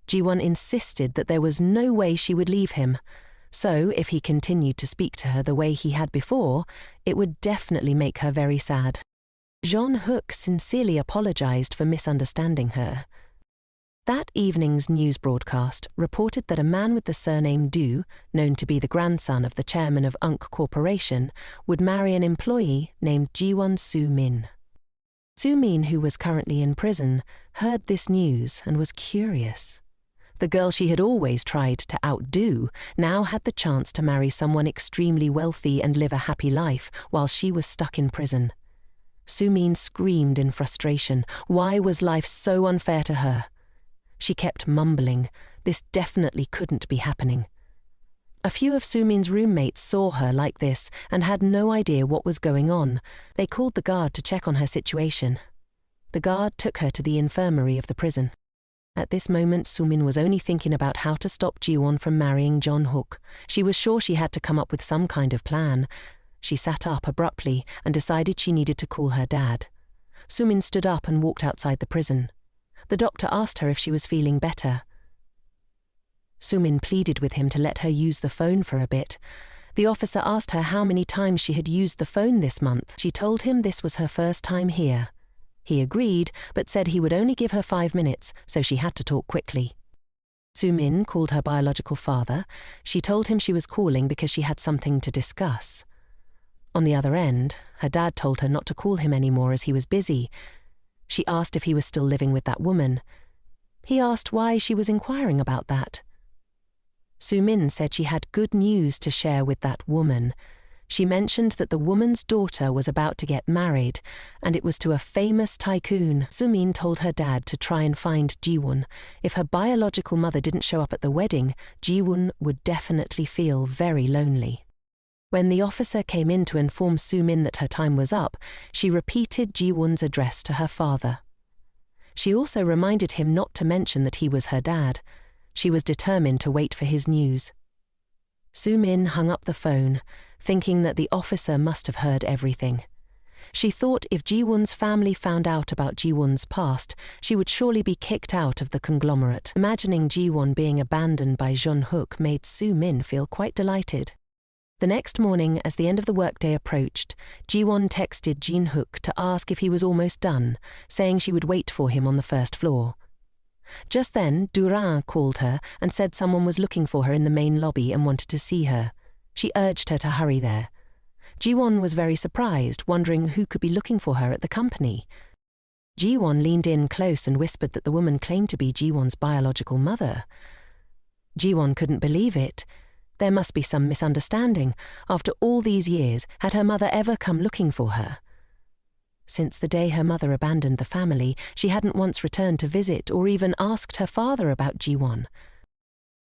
Jiwan insisted that there was no way she would leave him, so if he continued to speak to her the way he had before, it would definitely make her very sad. Jin-hook sincerely apologized for misunderstanding her. That evening's news broadcast reported that a man with the surname Du, known to be the grandson of the chairman of Unk Corporation, would marry an employee named Jiwan Soo-min. Soo-min, who was currently in prison, heard this news and was curious. The girl she had always tried to outdo now had the chance to marry someone extremely wealthy and live a happy life while she was stuck in prison. Soo-min screamed in frustration. Why was life so unfair to her? She kept mumbling. This definitely couldn't be happening. A few of Soo-min's roommates saw her like this and had no idea what was going on. They called the guard to check on her situation. The guard took her to the infirmary of the prison. At this moment, Sumin was only thinking about how to stop Jiwan from marrying John Hook. She was sure she had to come up with some kind of plan. She sat up abruptly and decided she needed to call her dad. Sumin stood up and walked outside the prison. The doctor asked her if she was feeling better. Sumin pleaded with him to let her use the phone for a bit. The officer asked her how many times she had used the phone this month. She told him this was her first time here. He agreed, but said he would only give her 5 minutes, so she had to talk quickly. Sumin called her biological father. She told him she was calling because she had something to discuss. On the other end, her dad told her not to call him anymore as he was busy. She asked if he was still living with that woman. He asked why she was inquiring about that. Sumin said she had good news to share with that woman. She mentioned that the woman's daughter was about to get married, and it was to a famous tycoon. Sumin told her dad to try and find Jiwan. If her biological mother didn't show up at the wedding, Jiwan would definitely feel very lonely. When the officer came in to inform Sumin that her time was up, she repeated Jiwan's address to her father. She also reminded him not to mention that he was her dad. She was determined to wait for his news. Sumin hung up the phone, thinking that the officer must have heard everything. She thought if Jiwan's family found out about Jiwan's past, she would surely be kicked out of the conglomerate. Imagining Jiwan being abandoned by Jeon Hook made Sumin feel quite delighted. The next morning, as the end of the workday approached, Jiwan texted Jeon Hook to ask if he was almost done, saying she would wait for him on the first floor. Just then, Duran called her and said someone was looking for her in the main lobby and wanted to see her. She urged her to hurry there. Jiwan was very surprised, wondering who could be looking for her at the company. Jiwan leaned in close and whispered that the woman claimed to be Jiwan's biological mother. Jiwan couldn't believe it. There must be some misunderstanding. After all these years, had her mother ever come looking for her? Since the day her mother abandoned the family, she hadn't once returned to visit or even asked her father about Jiwan.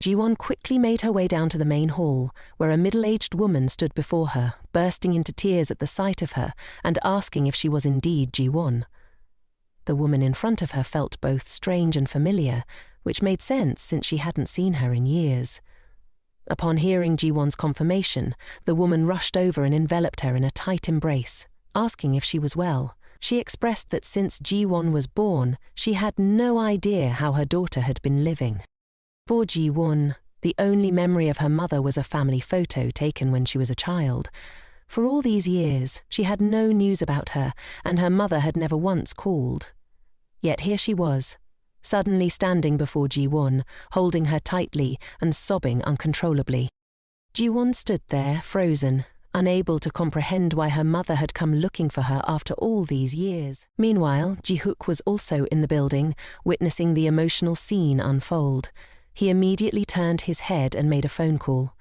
Jiwan quickly made her way down to the main hall, where a middle-aged woman stood before her, bursting into tears at the sight of her and asking if she was indeed Jiwan. The woman in front of her felt both strange and familiar, which made sense since she hadn't seen her in years. Upon hearing Jiwan's confirmation, the woman rushed over and enveloped her in a tight embrace, asking if she was well. She expressed that since Jiwan was born, she had no idea how her daughter had been living. For Jiwan, the only memory of her mother was a family photo taken when she was a child. For all these years, she had no news about her, and her mother had never once called. Yet here she was, suddenly standing before Jiwan, holding her tightly and sobbing uncontrollably. Jiwan stood there, frozen, unable to comprehend why her mother had come looking for her after all these years. Meanwhile, Ji-hook was also in the building, witnessing the emotional scene unfold. He immediately turned his head and made a phone call.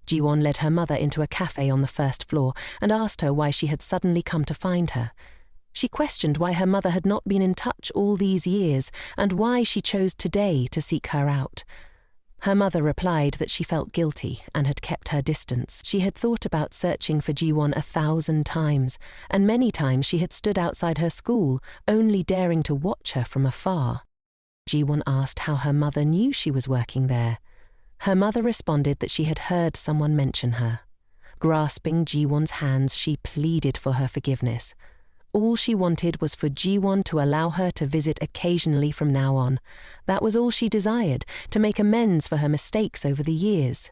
Jiwan led her mother into a cafe on the first floor and asked her why she had suddenly come to find her. She questioned why her mother had not been in touch all these years and why she chose today to seek her out. Her mother replied that she felt guilty and had kept her distance. She had thought about searching for Jiwan 1,000 times, and many times she had stood outside her school, only daring to watch her from afar. Jiwan asked how her mother knew she was working there. Her mother responded that she had heard someone mention her. Grasping Jiwan's hands, she pleaded for her forgiveness. All she wanted was for Jiwan to allow her to visit occasionally from now on. That was all she desired, to make amends for her mistakes over the years.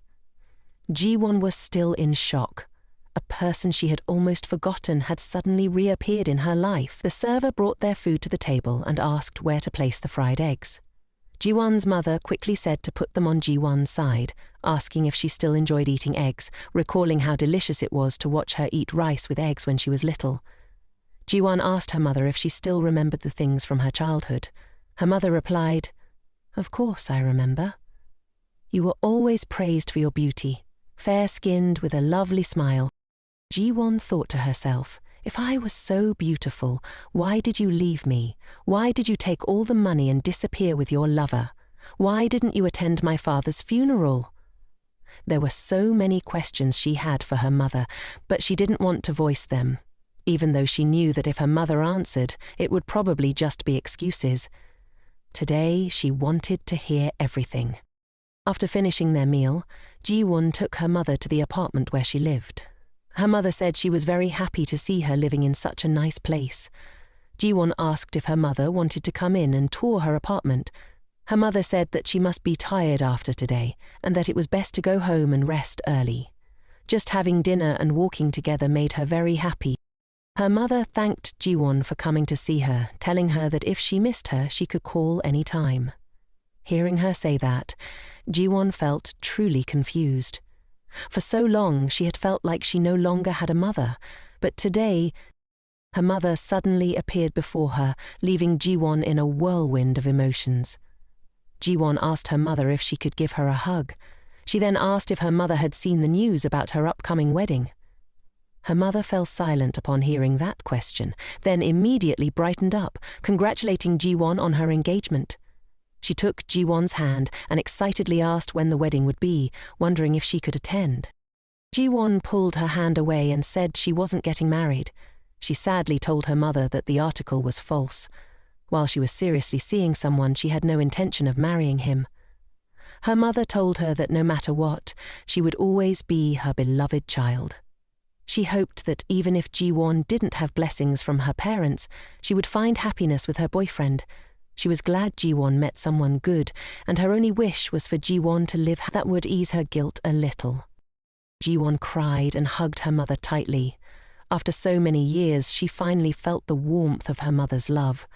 Jiwan was still in shock. A person she had almost forgotten had suddenly reappeared in her life. The server brought their food to the table and asked where to place the fried eggs. Jiwan's mother quickly said to put them on Jiwan's side, asking if she still enjoyed eating eggs, recalling how delicious it was to watch her eat rice with eggs when she was little. Jiwan asked her mother if she still remembered the things from her childhood. Her mother replied, "Of course I remember. You were always praised for your beauty, fair-skinned with a lovely smile." Jiwan thought to herself, "If I was so beautiful, why did you leave me? Why did you take all the money and disappear with your lover? Why didn't you attend my father's funeral?" There were so many questions she had for her mother, but she didn't want to voice them, even though she knew that if her mother answered, it would probably just be excuses. Today, she wanted to hear everything. After finishing their meal, Jiwan took her mother to the apartment where she lived. Her mother said she was very happy to see her living in such a nice place. Jiwan asked if her mother wanted to come in and tour her apartment. Her mother said that she must be tired after today and that it was best to go home and rest early. Just having dinner and walking together made her very happy. Her mother thanked Jiwan for coming to see her, telling her that if she missed her, she could call any time. Hearing her say that, Jiwan felt truly confused. For so long, she had felt like she no longer had a mother, but today, her mother suddenly appeared before her, leaving Jiwan in a whirlwind of emotions. Jiwan asked her mother if she could give her a hug. She then asked if her mother had seen the news about her upcoming wedding. Her mother fell silent upon hearing that question, then immediately brightened up, congratulating Jiwan on her engagement. She took Jiwan's hand and excitedly asked when the wedding would be, wondering if she could attend. Jiwan pulled her hand away and said she wasn't getting married. She sadly told her mother that the article was false. While she was seriously seeing someone, she had no intention of marrying him. Her mother told her that no matter what, she would always be her beloved child. She hoped that even if Jiwan didn't have blessings from her parents, she would find happiness with her boyfriend. She was glad Jiwan met someone good, and her only wish was for Jiwan to live that would ease her guilt a little. Jiwan cried and hugged her mother tightly. After so many years, she finally felt the warmth of her mother's love.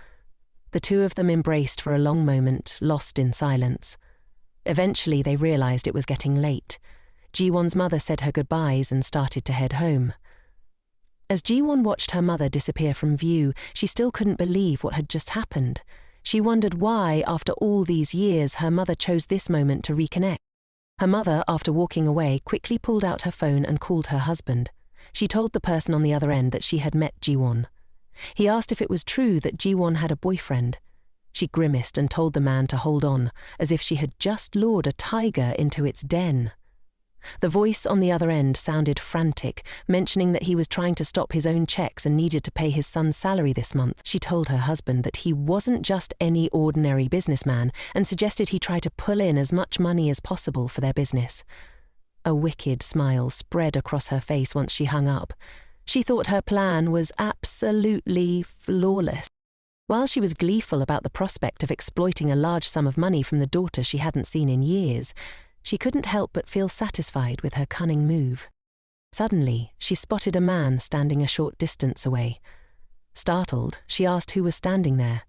The two of them embraced for a long moment, lost in silence. Eventually, they realized it was getting late. Jiwan's mother said her goodbyes and started to head home. As Jiwan watched her mother disappear from view, she still couldn't believe what had just happened. She wondered why, after all these years, her mother chose this moment to reconnect. Her mother, after walking away, quickly pulled out her phone and called her husband. She told the person on the other end that she had met Jiwan. He asked if it was true that Jiwan had a boyfriend. She grimaced and told the man to hold on, as if she had just lured a tiger into its den. The voice on the other end sounded frantic, mentioning that he was trying to stop his own checks and needed to pay his son's salary this month. She told her husband that he wasn't just any ordinary businessman and suggested he try to pull in as much money as possible for their business. A wicked smile spread across her face once she hung up. She thought her plan was absolutely flawless. While she was gleeful about the prospect of exploiting a large sum of money from the daughter she hadn't seen in years, she couldn't help but feel satisfied with her cunning move. Suddenly, she spotted a man standing a short distance away. Startled, she asked who was standing there.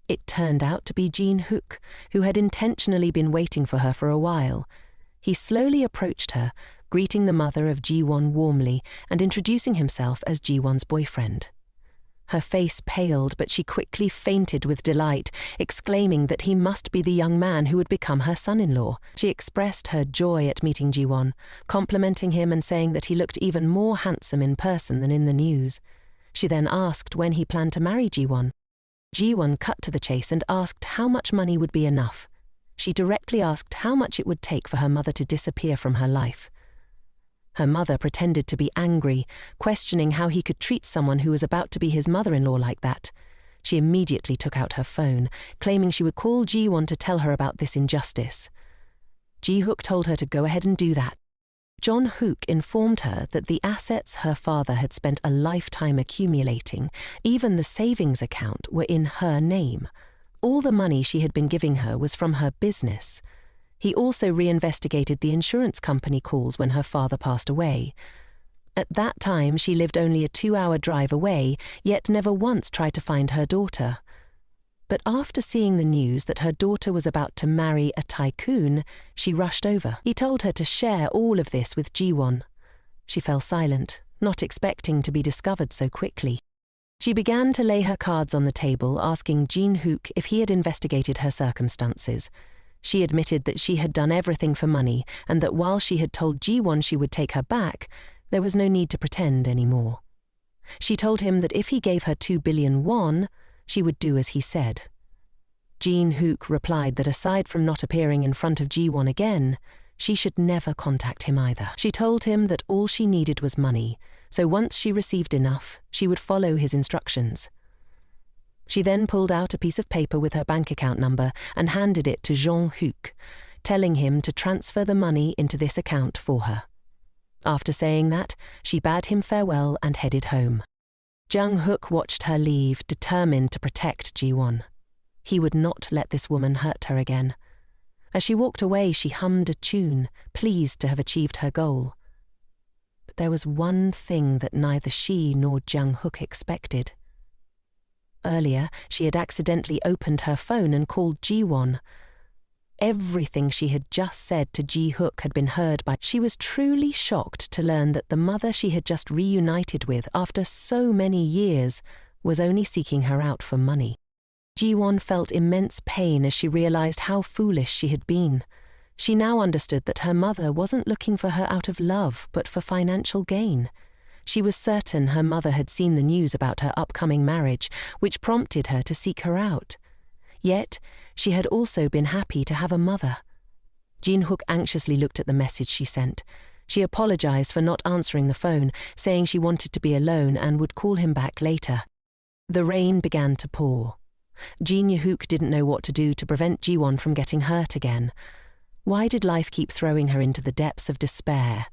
It turned out to be Jin-hook, who had intentionally been waiting for her for a while. He slowly approached her, greeting the mother of Jiwan warmly and introducing himself as Jiwan's boyfriend. Her face paled, but she quickly fainted with delight, exclaiming that he must be the young man who would become her son-in-law. She expressed her joy at meeting Jiwan, complimenting him and saying that he looked even more handsome in person than in the news. She then asked when he planned to marry Jiwan. Jiwan cut to the chase and asked how much money would be enough. She directly asked how much it would take for her mother to disappear from her life. Her mother pretended to be angry, questioning how he could treat someone who was about to be his mother-in-law like that. She immediately took out her phone, claiming she would call Jiwan to tell her about this injustice. Ji-hook told her to go ahead and do that. John-hook informed her that the assets her father had spent a lifetime accumulating, even the savings account, were in her name. All the money she had been giving her was from her business. He also reinvestigated the insurance company calls when her father passed away. At that time, she lived only a 2-hour drive away, yet never once tried to find her daughter. But after seeing the news that her daughter was about to marry a tycoon, she rushed over. He told her to share all of this with Jiwan. She fell silent, not expecting to be discovered so quickly. She began to lay her cards on the table, asking Jin-hook if he had investigated her circumstances. She admitted that she had done everything for money and that while she had told Jiwan she would take her back, there was no need to pretend anymore. She told him that if he gave her 2 billion won, she would do as he said. Jin-hook replied that aside from not appearing in front of Jiwan again, she should never contact him either. She told him that all she needed was money, so once she received enough, she would follow his instructions. She then pulled out a piece of paper with her bank account number and handed it to Jean-Hook, telling him to transfer the money into this account for her. After saying that, she bade him farewell and headed home. Jean-Hook watched her leave, determined to protect Jiwan. He would not let this woman hurt her again. As she walked away, she hummed a tune, pleased to have achieved her goal. But there was one thing that neither she nor Jean-Hook expected. Earlier, she had accidentally opened her phone and called Jiwan. Everything she had just said to Ji-Hook had been heard by. She was truly shocked to learn that the mother she had just reunited with after so many years was only seeking her out for money. Jiwan felt immense pain as she realized how foolish she had been. She now understood that her mother wasn't looking for her out of love, but for financial gain. She was certain her mother had seen the news about her upcoming marriage, which prompted her to seek her out. Yet, she had also been happy to have a mother. Jin-Hook anxiously looked at the message she sent. She apologized for not answering the phone, saying she wanted to be alone and would call him back later. The rain began to pour. Jin-Hook didn't know what to do to prevent Jiwan from getting hurt again. Why did life keep throwing her into the depths of despair?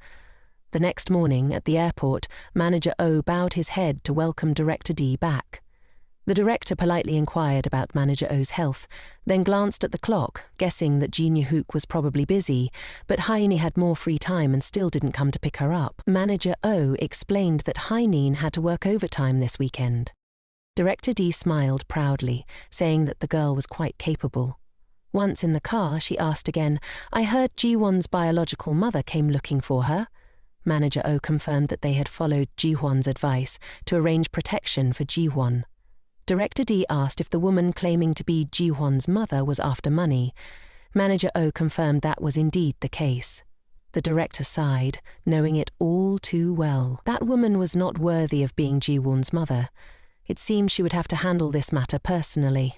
The next morning, at the airport, Manager O bowed his head to welcome Director D back. The director politely inquired about Manager O's health, then glanced at the clock, guessing that Jin-Hook was probably busy, but Haini had more free time and still didn't come to pick her up. Manager O explained that Hainin had to work overtime this weekend. Director D smiled proudly, saying that the girl was quite capable. Once in the car, she asked again, "I heard Jiwan's biological mother came looking for her." Manager O confirmed that they had followed Jiwan's advice to arrange protection for Jiwan. Director D asked if the woman claiming to be Jiwan's mother was after money. Manager O confirmed that was indeed the case. The director sighed, knowing it all too well. That woman was not worthy of being Jiwan's mother. It seemed she would have to handle this matter personally.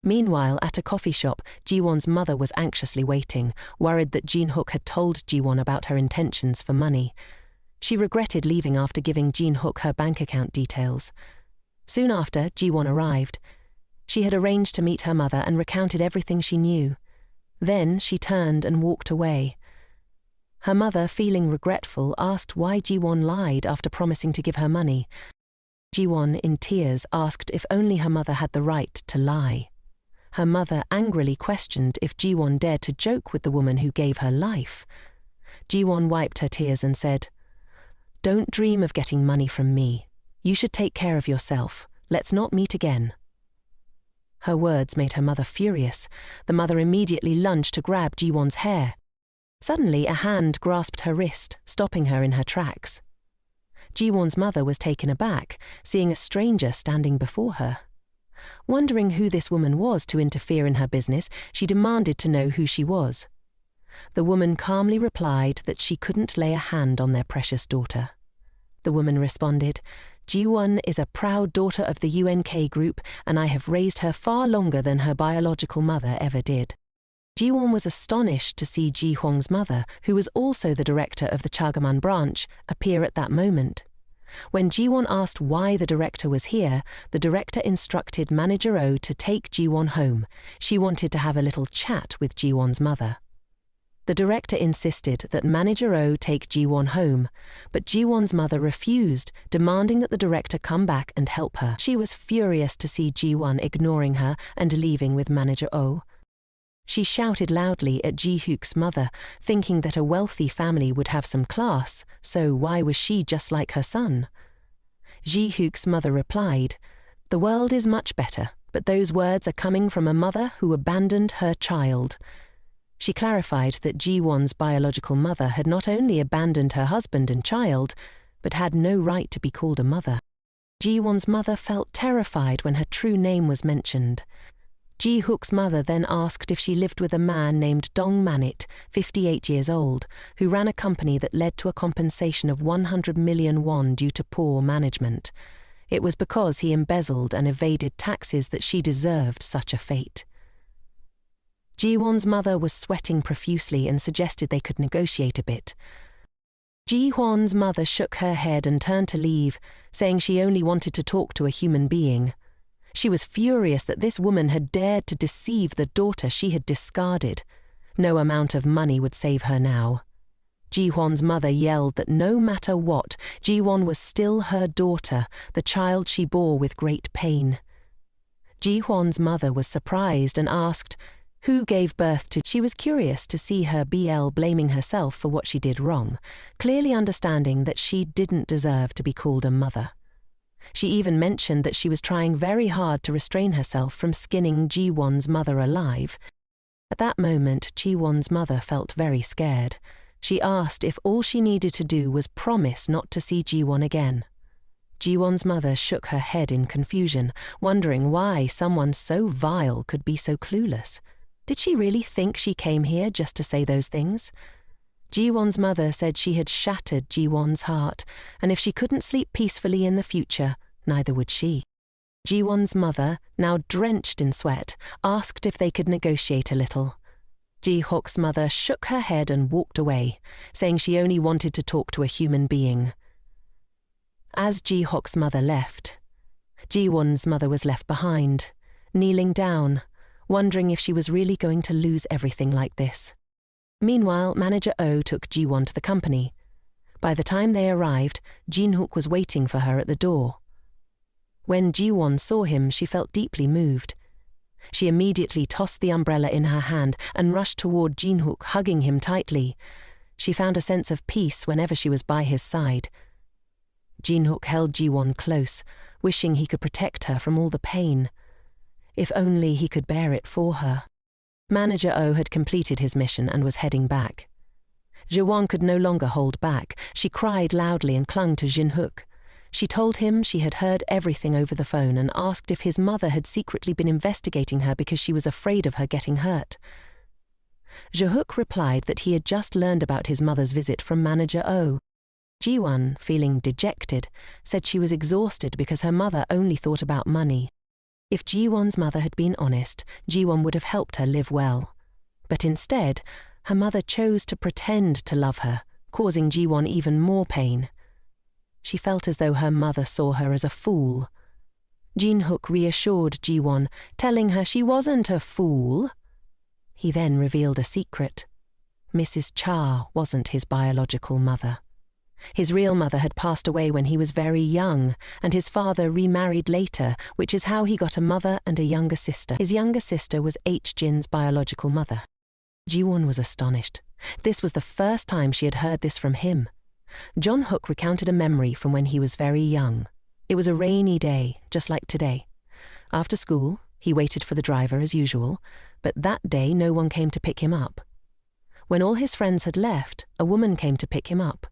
Meanwhile, at a coffee shop, Jiwan's mother was anxiously waiting, worried that Jin-Hook had told Jiwan about her intentions for money. She regretted leaving after giving Jin-Hook her bank account details. Soon after, Jiwan arrived. She had arranged to meet her mother and recounted everything she knew. Then she turned and walked away. Her mother, feeling regretful, asked why Jiwan lied after promising to give her money. Jiwan, in tears, asked if only her mother had the right to lie. Her mother angrily questioned if Jiwan dared to joke with the woman who gave her life. Jiwan wiped her tears and said, "Don't dream of getting money from me. You should take care of yourself. Let's not meet again." Her words made her mother furious. The mother immediately lunged to grab Jiwan's hair. Suddenly, a hand grasped her wrist, stopping her in her tracks. Jiwan's mother was taken aback, seeing a stranger standing before her. Wondering who this woman was to interfere in her business, she demanded to know who she was. The woman calmly replied that she couldn't lay a hand on their precious daughter. The woman responded, "Jiwan is a proud daughter of the UNK group, and I have raised her far longer than her biological mother ever did." Jiwan was astonished to see Ji Huang's mother, who was also the director of the Chagaman branch, appear at that moment. When Jiwan asked why the director was here, the director instructed Manager O to take Jiwan home. She wanted to have a little chat with Jiwan's mother. The director insisted that Manager O take Jiwan home, but Jiwan's mother refused, demanding that the director come back and help her. She was furious to see Jiwan ignoring her and leaving with Manager O. She shouted loudly at Ji-Hook's mother, thinking that a wealthy family would have some class, so why was she just like her son? Ji-Hook's mother replied, "The world is much better, but those words are coming from a mother who abandoned her child." She clarified that Jiwan's biological mother had not only abandoned her husband and child, but had no right to be called a mother. Jiwan's mother felt terrified when her true name was mentioned. Ji-Hook's mother then asked if she lived with a man named Dong Manit, 58 years old, who ran a company that led to a compensation of 100 million won due to poor management. It was because he embezzled and evaded taxes that she deserved such a fate. Jiwan's mother was sweating profusely and suggested they could negotiate a bit. Ji-Hwan's mother shook her head and turned to leave, saying she only wanted to talk to a human being. She was furious that this woman had dared to deceive the daughter she had discarded. No amount of money would save her now. Jiwan's mother yelled that no matter what, Jiwan was still her daughter, the child she bore with great pain. Jiwan's mother was surprised and asked, "Who gave birth to?" She was curious to see her BL blaming herself for what she did wrong, clearly understanding that she didn't deserve to be called a mother. She even mentioned that she was trying very hard to restrain herself from skinning Jiwan's mother alive. At that moment, Jiwan's mother felt very scared. She asked if all she needed to do was promise not to see Jiwan again. Jiwan's mother shook her head in confusion, wondering why someone so vile could be so clueless. Did she really think she came here just to say those things? Jiwan's mother said she had shattered Jiwan's heart, and if she couldn't sleep peacefully in the future, neither would she. Jiwan's mother, now drenched in sweat, asked if they could negotiate a little. Ji-hook's mother shook her head and walked away, saying she only wanted to talk to a human being. As Ji-hook's mother left, Jiwan's mother was left behind, kneeling down, wondering if she was really going to lose everything like this. Meanwhile, Manager Oh took Jiwan to the company. By the time they arrived, Jin-hook was waiting for her at the door. When Jiwan saw him, she felt deeply moved. She immediately tossed the umbrella in her hand and rushed toward Jin-hook, hugging him tightly. She found a sense of peace whenever she was by his side. Jin-hook held Jiwan close, wishing he could protect her from all the pain. If only he could bear it for her. Manager Oh had completed his mission and was heading back. Jiwan could no longer hold back. She cried loudly and clung to Jin-hook. She told him she had heard everything over the phone and asked if his mother had secretly been investigating her because she was afraid of her getting hurt. Jin-hook replied that he had just learned about his mother's visit from Manager Oh. Jiwan, feeling dejected, said she was exhausted because her mother only thought about money. If Jiwan's mother had been honest, Jiwan would have helped her live well. But instead, her mother chose to pretend to love her, causing Jiwan even more pain. She felt as though her mother saw her as a fool. Jin-hook reassured Jiwan, telling her she wasn't a fool. He then revealed a secret. Mrs. Cha wasn't his biological mother. His real mother had passed away when he was very young, and his father remarried later, which is how he got a mother and a younger sister. His younger sister was Jin's biological mother. Jiwan was astonished. This was the first time she had heard this from him. Jin-hook recounted a memory from when he was very young. It was a rainy day, just like today. After school, he waited for the driver as usual, but that day no one came to pick him up. When all his friends had left, a woman came to pick him up.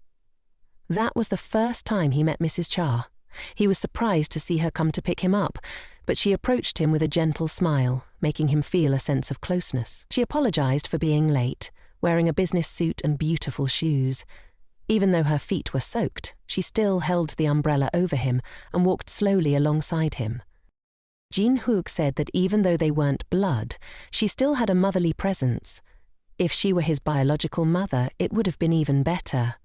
That was the first time he met Mrs. Cha. He was surprised to see her come to pick him up, but she approached him with a gentle smile, making him feel a sense of closeness. She apologized for being late, wearing a business suit and beautiful shoes. Even though her feet were soaked, she still held the umbrella over him and walked slowly alongside him. Jin-hook said that even though they weren't blood, she still had a motherly presence. If she were his biological mother, it would have been even better.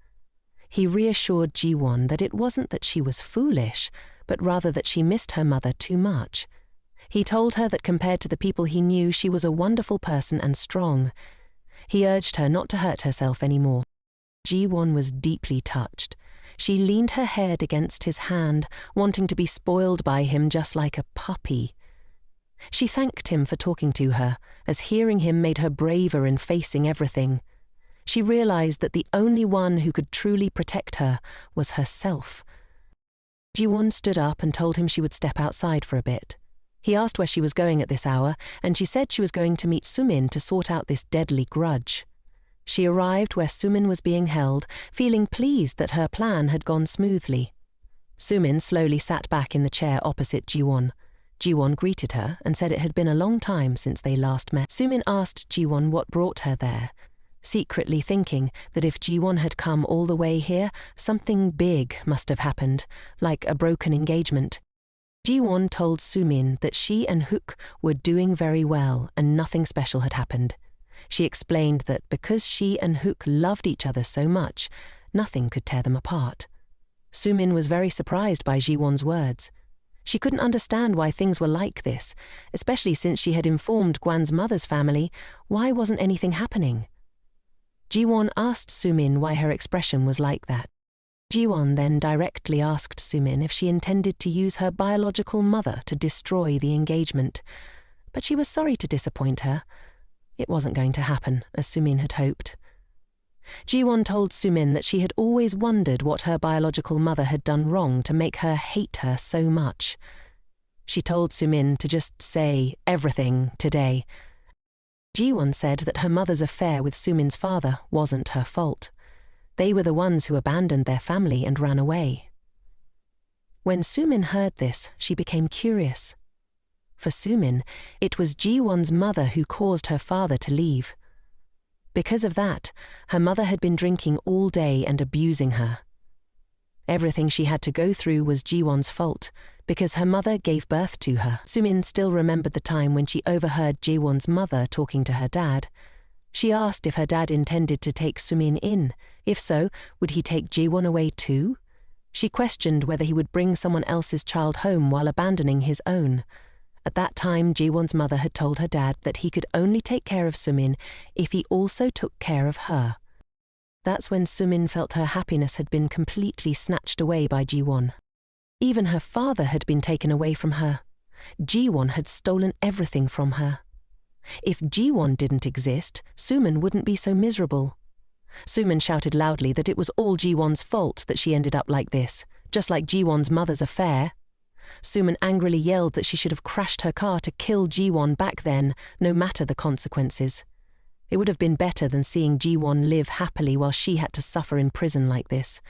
He reassured Jiwan that it wasn't that she was foolish, but rather that she missed her mother too much. He told her that compared to the people he knew, she was a wonderful person and strong. He urged her not to hurt herself anymore. Jiwan was deeply touched. She leaned her head against his hand, wanting to be spoiled by him just like a puppy. She thanked him for talking to her, as hearing him made her braver in facing everything. She realized that the only one who could truly protect her was herself. Jiwan stood up and told him she would step outside for a bit. He asked where she was going at this hour, and she said she was going to meet Sumin to sort out this deadly grudge. She arrived where Sumin was being held, feeling pleased that her plan had gone smoothly. Sumin slowly sat back in the chair opposite Jiwan. Jiwan greeted her and said it had been a long time since they last met. Sumin asked Jiwan what brought her there, secretly thinking that if Jiwan had come all the way here, something big must have happened, like a broken engagement. Jiwan told Sumin that she and Hook were doing very well and nothing special had happened. She explained that because she and Hook loved each other so much, nothing could tear them apart. Sumin was very surprised by Jiwan's words. She couldn't understand why things were like this, especially since she had informed Gwan's mother's family. Why wasn't anything happening? Jiwan asked Sumin why her expression was like that. Jiwan then directly asked Sumin if she intended to use her biological mother to destroy the engagement, but she was sorry to disappoint her. It wasn't going to happen, as Sumin had hoped. Jiwan told Sumin that she had always wondered what her biological mother had done wrong to make her hate her so much. She told Sumin to just say everything today. Jiwan said that her mother's affair with Sumin's father wasn't her fault. They were the ones who abandoned their family and ran away. When Sumin heard this, she became curious. For Sumin, it was Jiwan's mother who caused her father to leave. Because of that, her mother had been drinking all day and abusing her. Everything she had to go through was Jiwan's fault, because her mother gave birth to her. Sumin still remembered the time when she overheard Jiwan's mother talking to her dad. She asked if her dad intended to take Sumin in. If so, would he take Jiwan away too? She questioned whether he would bring someone else's child home while abandoning his own. At that time, Jiwan's mother had told her dad that he could only take care of Sumin if he also took care of her. That's when Sumin felt her happiness had been completely snatched away by Jiwan. Even her father had been taken away from her. Jiwan had stolen everything from her. If Jiwan didn't exist, Sumin wouldn't be so miserable. Sumin shouted loudly that it was all Jiwan's fault that she ended up like this, just like Jiwan's mother's affair. Sumin angrily yelled that she should have crashed her car to kill Jiwan back then, no matter the consequences. It would have been better than seeing Jiwan live happily while she had to suffer in prison like this.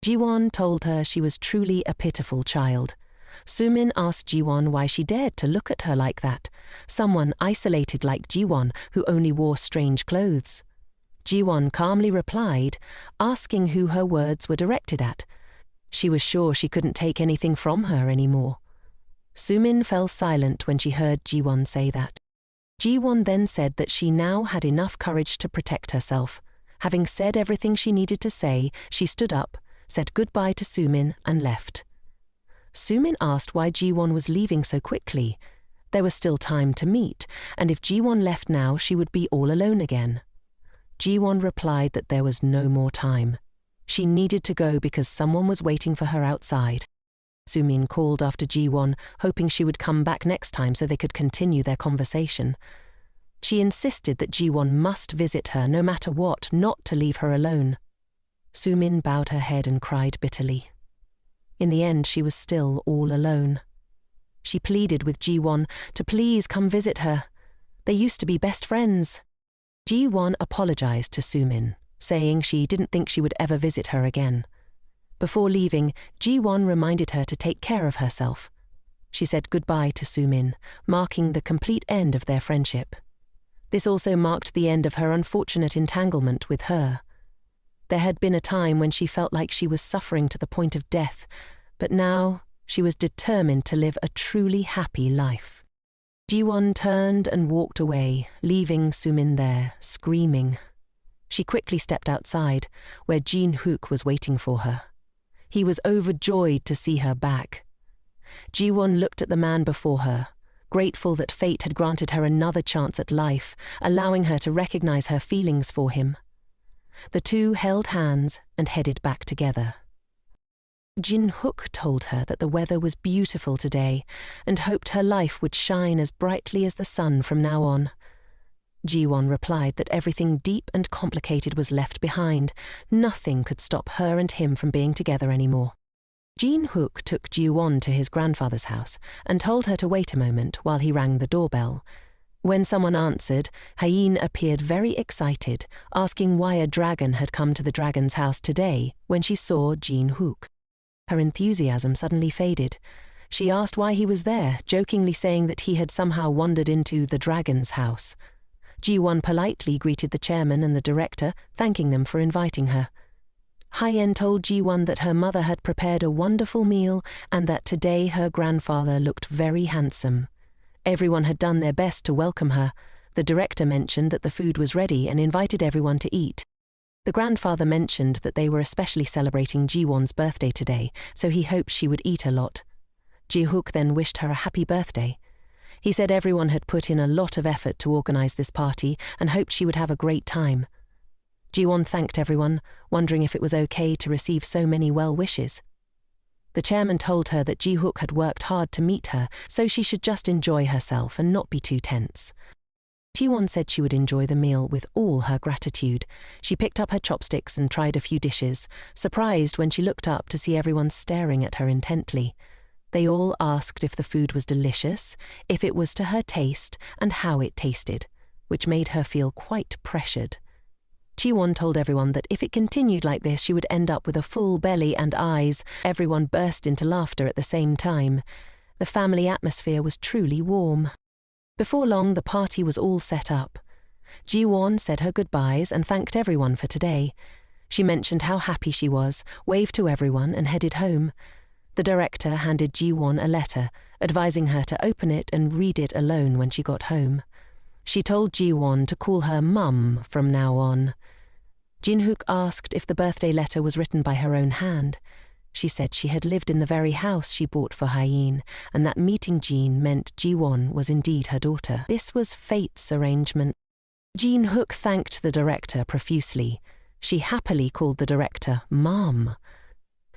Jiwan told her she was truly a pitiful child. Sumin asked Jiwan why she dared to look at her like that, someone isolated like Jiwan who only wore strange clothes. Jiwan calmly replied, asking who her words were directed at. She was sure she couldn't take anything from her anymore. Sumin fell silent when she heard Jiwan say that. Jiwan then said that she now had enough courage to protect herself. Having said everything she needed to say, she stood up, said goodbye to Sumin and left. Sumin asked why Jiwan was leaving so quickly. There was still time to meet, and if Jiwan left now, she would be all alone again. Jiwan replied that there was no more time. She needed to go because someone was waiting for her outside. Sumin called after Jiwan, hoping she would come back next time so they could continue their conversation. She insisted that Jiwan must visit her no matter what, not to leave her alone. Sumin bowed her head and cried bitterly. In the end, she was still all alone. She pleaded with Jiwan to please come visit her. They used to be best friends. Jiwan apologized to Sumin, saying she didn't think she would ever visit her again. Before leaving, Jiwan reminded her to take care of herself. She said goodbye to Sumin, marking the complete end of their friendship. This also marked the end of her unfortunate entanglement with her. There had been a time when she felt like she was suffering to the point of death, but now she was determined to live a truly happy life. Jiwan turned and walked away, leaving Sumin there, screaming. She quickly stepped outside, where Jin-hook was waiting for her. He was overjoyed to see her back. Jiwan looked at the man before her, grateful that fate had granted her another chance at life, allowing her to recognize her feelings for him. The two held hands and headed back together. Jin-hook told her that the weather was beautiful today and hoped her life would shine as brightly as the sun from now on. Jiwan replied that everything deep and complicated was left behind. Nothing could stop her and him from being together anymore. Jin-hook took Jiwan to his grandfather's house and told her to wait a moment while he rang the doorbell. When someone answered, Hayin appeared very excited, asking why a dragon had come to the dragon's house today when she saw Jin-hook. Her enthusiasm suddenly faded. She asked why he was there, jokingly saying that he had somehow wandered into the dragon's house. Jiwan politely greeted the chairman and the director, thanking them for inviting her. Hayin told Jiwan that her mother had prepared a wonderful meal and that today her grandfather looked very handsome. Everyone had done their best to welcome her. The director mentioned that the food was ready and invited everyone to eat. The grandfather mentioned that they were especially celebrating Jiwan's birthday today, so he hoped she would eat a lot. Ji-hook then wished her a happy birthday. He said everyone had put in a lot of effort to organize this party and hoped she would have a great time. Jiwan thanked everyone, wondering if it was okay to receive so many well wishes. The chairman told her that Ji-hook had worked hard to meet her, so she should just enjoy herself and not be too tense. Jiwan said she would enjoy the meal with all her gratitude. She picked up her chopsticks and tried a few dishes, surprised when she looked up to see everyone staring at her intently. They all asked if the food was delicious, if it was to her taste, and how it tasted, which made her feel quite pressured. Jiwan told everyone that if it continued like this, she would end up with a full belly and eyes. Everyone burst into laughter at the same time. The family atmosphere was truly warm. Before long, the party was all set up. Jiwan said her goodbyes and thanked everyone for today. She mentioned how happy she was, waved to everyone, and headed home. The director handed Jiwan a letter, advising her to open it and read it alone when she got home. She told Jiwan to call her Mum from now on. Jin-hook asked if the birthday letter was written by her own hand. She said she had lived in the very house she bought for Hyein, and that meeting Jin meant Jiwon was indeed her daughter. This was fate's arrangement. Jin-hook thanked the director profusely. She happily called the director Mom.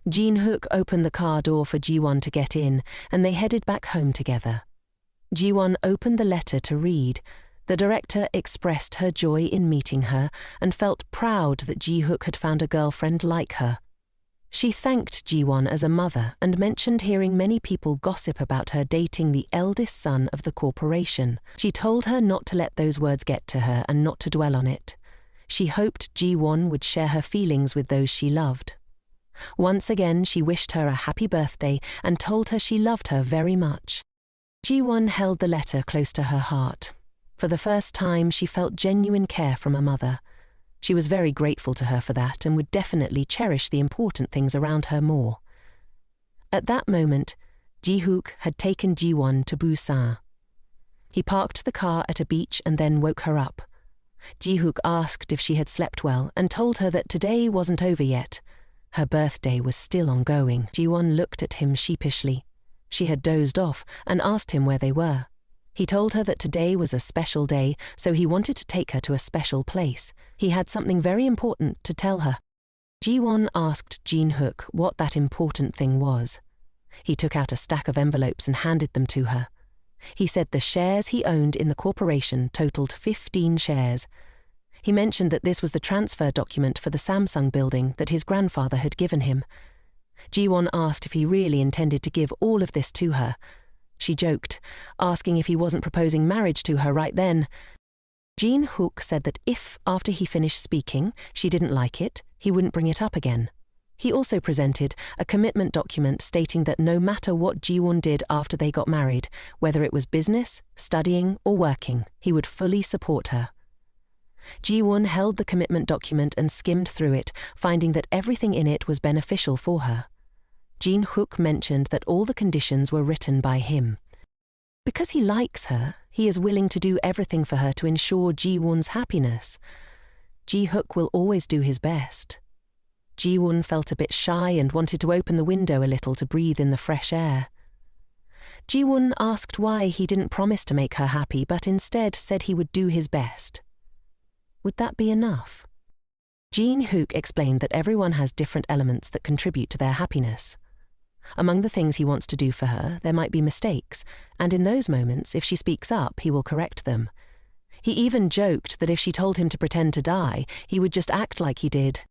Jin-hook opened the car door for Jiwon to get in, and they headed back home together. Jiwon opened the letter to read. The director expressed her joy in meeting her and felt proud that Ji-hook had found a girlfriend like her. She thanked Jiwon as a mother and mentioned hearing many people gossip about her dating the eldest son of the corporation. She told her not to let those words get to her and not to dwell on it. She hoped Jiwon would share her feelings with those she loved. Once again, she wished her a happy birthday and told her she loved her very much. Jiwon held the letter close to her heart. For the first time, she felt genuine care from a mother. She was very grateful to her for that and would definitely cherish the important things around her more. At that moment, Ji-hook had taken Jiwon to Busan. He parked the car at a beach and then woke her up. Ji-hook asked if she had slept well and told her that today wasn't over yet. Her birthday was still ongoing. Jiwon looked at him sheepishly. She had dozed off and asked him where they were. He told her that today was a special day, so he wanted to take her to a special place. He had something very important to tell her. Jiwon asked Jin-hook what that important thing was. He took out a stack of envelopes and handed them to her. He said the shares he owned in the corporation totaled 15 shares. He mentioned that this was the transfer document for the Samsung building that his grandfather had given him. Jiwon asked if he really intended to give all of this to her. She joked, asking if he wasn't proposing marriage to her right then. Jin-hook said that if, after he finished speaking, she didn't like it, he wouldn't bring it up again. He also presented a commitment document stating that no matter what Jiwon did after they got married, whether it was business, studying, or working, he would fully support her. Jiwon held the commitment document and skimmed through it, finding that everything in it was beneficial for her. Jin-hook mentioned that all the conditions were written by him. Because he likes her, he is willing to do everything for her to ensure Jiwon's happiness. Ji-hook will always do his best. Jiwon felt a bit shy and wanted to open the window a little to breathe in the fresh air. Jiwon asked why he didn't promise to make her happy, but instead said he would do his best. Would that be enough? Jin-hook explained that everyone has different elements that contribute to their happiness. Among the things he wants to do for her, there might be mistakes, and in those moments, if she speaks up, he will correct them. He even joked that if she told him to pretend to die, he would just act like he did.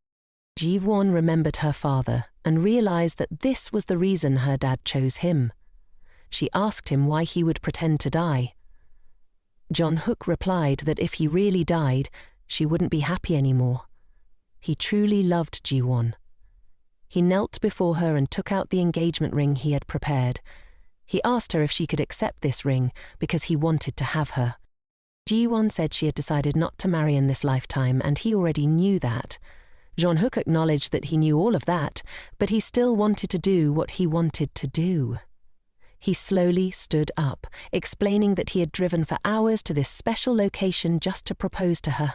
Jiwon remembered her father and realized that this was the reason her dad chose him. She asked him why he would pretend to die. Jin-hook replied that if he really died, she wouldn't be happy anymore. He truly loved Jiwon. He knelt before her and took out the engagement ring he had prepared. He asked her if she could accept this ring because he wanted to have her. Jiwon said she had decided not to marry in this lifetime, and he already knew that. Jin-hook acknowledged that he knew all of that, but he still wanted to do what he wanted to do. He slowly stood up, explaining that he had driven for hours to this special location just to propose to her.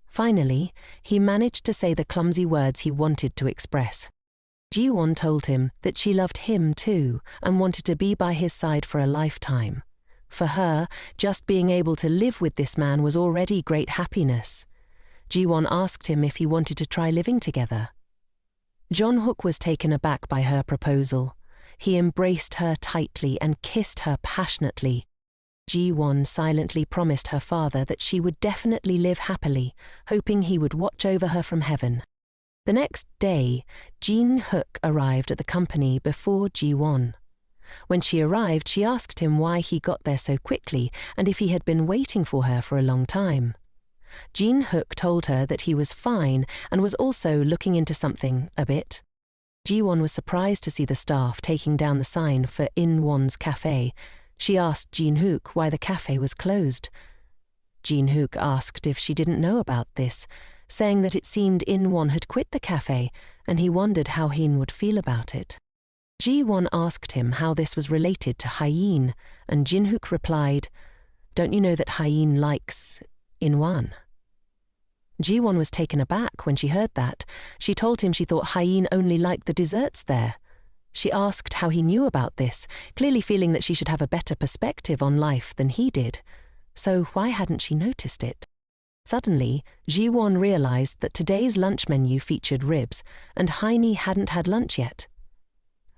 Finally, he managed to say the clumsy words he wanted to express. Jiwan told him that she loved him too and wanted to be by his side for a lifetime. For her, just being able to live with this man was already great happiness. Jiwan asked him if he wanted to try living together. Jong-hook was taken aback by her proposal. He embraced her tightly and kissed her passionately. Jiwan silently promised her father that she would definitely live happily, hoping he would watch over her from heaven. The next day, Jin-hook arrived at the company before Jiwan. When she arrived, she asked him why he got there so quickly and if he had been waiting for her for a long time. Jin-hook told her that he was fine and was also looking into something a bit. Jiwan was surprised to see the staff taking down the sign for In-won's cafe. She asked Jin-hook why the cafe was closed. Jin-hook asked if she didn't know about this, saying that it seemed In-won had quit the cafe and he wondered how Hin would feel about it. Jiwan asked him how this was related to Hyein, and Jin-hook replied, "Don't you know that Hyein likes In-won?" Jiwan was taken aback when she heard that. She told him she thought Hyein only liked the desserts there. She asked how he knew about this, clearly feeling that she should have a better perspective on life than he did. So why hadn't she noticed it? Suddenly, Jiwan realized that today's lunch menu featured ribs, and Heini hadn't had lunch yet.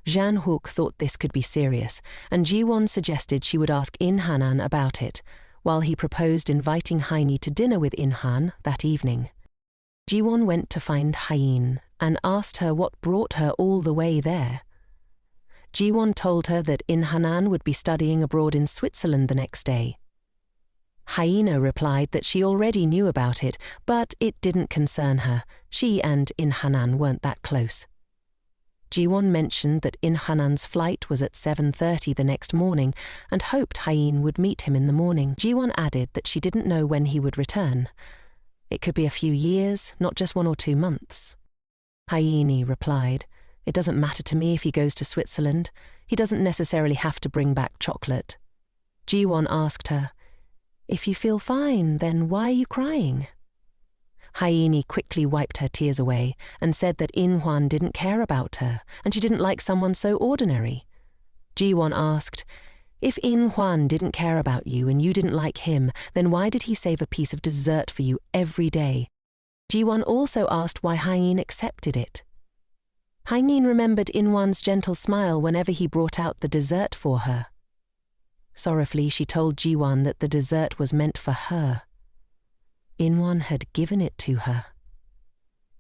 Jang-hook thought this could be serious, and Jiwan suggested she would ask In-hanan about it, while he proposed inviting Heini to dinner with In-han that evening. Jiwan went to find Hyein and asked her what brought her all the way there. Jiwan told her that In-hanan would be studying abroad in Switzerland the next day. Hyena replied that she already knew about it, but it didn't concern her. She and In-hanan weren't that close. Jiwan mentioned that In-hanan's flight was at 7:30 the next morning and hoped Hyein would meet him in the morning. Jiwan added that she didn't know when he would return. It could be a few years, not just 1 or 2 months. Hyein replied, "It doesn't matter to me if he goes to Switzerland. He doesn't necessarily have to bring back chocolate." Jiwan asked her, "If you feel fine, then why are you crying?" Hyein quickly wiped her tears away and said that In-hwan didn't care about her and she didn't like someone so ordinary. Jiwan asked, "If In-hwan didn't care about you and you didn't like him, then why did he save a piece of dessert for you every day?" Jiwan also asked why Hyein accepted it. Hyein remembered In-hwan's gentle smile whenever he brought out the dessert for her. Sorrowfully, she told Jiwan that the dessert was meant for her. In-hwan had given it to her.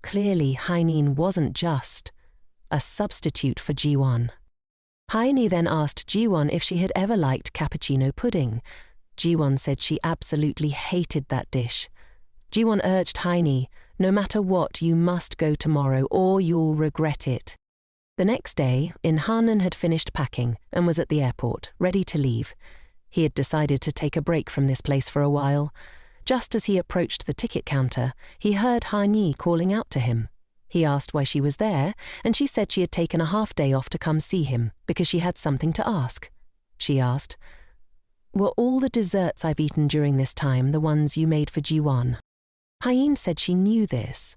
Clearly, Hyein wasn't just a substitute for Jiwan. Hyein then asked Jiwan if she had ever liked cappuccino pudding. Jiwan said she absolutely hated that dish. Jiwan urged Hyein, "No matter what, you must go tomorrow or you'll regret it." The next day, In-hanan had finished packing and was at the airport, ready to leave. He had decided to take a break from this place for a while. Just as he approached the ticket counter, he heard Hyein calling out to him. He asked why she was there, and she said she had taken a half day off to come see him because she had something to ask. She asked, "Were all the desserts I've eaten during this time the ones you made for Jiwan?" Hyein said she knew this,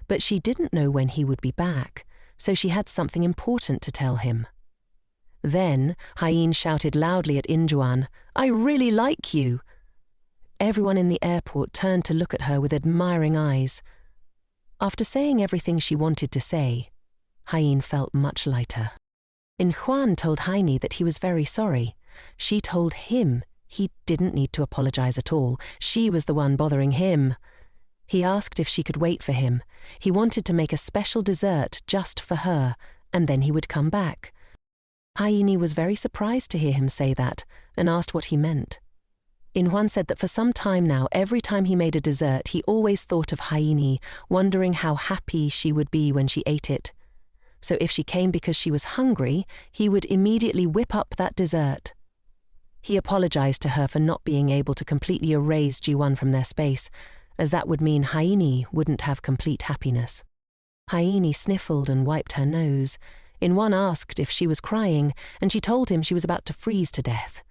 but she didn't know when he would be back, so she had something important to tell him. Then Hyein shouted loudly at In-juan, "I really like you!" Everyone in the airport turned to look at her with admiring eyes. After saying everything she wanted to say, Hyein felt much lighter. In-hwan told Hyein that he was very sorry. She told him he didn't need to apologize at all. She was the one bothering him. He asked if she could wait for him. He wanted to make a special dessert just for her, and then he would come back. Hyein was very surprised to hear him say that, and asked what he meant. In-hwan said that for some time now, every time he made a dessert, he always thought of Hyein, wondering how happy she would be when she ate it. So if she came because she was hungry, he would immediately whip up that dessert. He apologized to her for not being able to completely erase Jiwan from their space, as that would mean Hyein wouldn't have complete happiness. Hyein sniffled and wiped her nose. In-hwan asked if she was crying, and she told him she was about to freeze to death.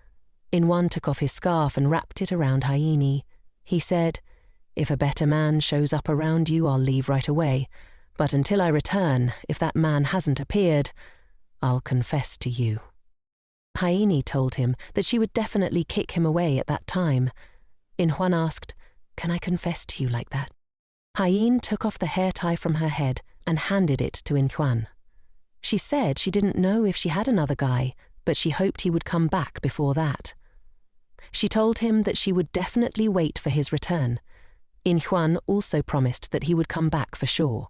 In-hwan took off his scarf and wrapped it around Hyein. He said, "If a better man shows up around you, I'll leave right away. But until I return, if that man hasn't appeared, I'll confess to you. Hyeni told him that she would definitely kick him away at that time. Inhwan asked, "Can I confess to you like that?" Hyene took off the hair tie from her head and handed it to Inhwan. She said she didn't know if she had another guy, but she hoped he would come back before that. She told him that she would definitely wait for his return. Inhwan also promised that he would come back for sure.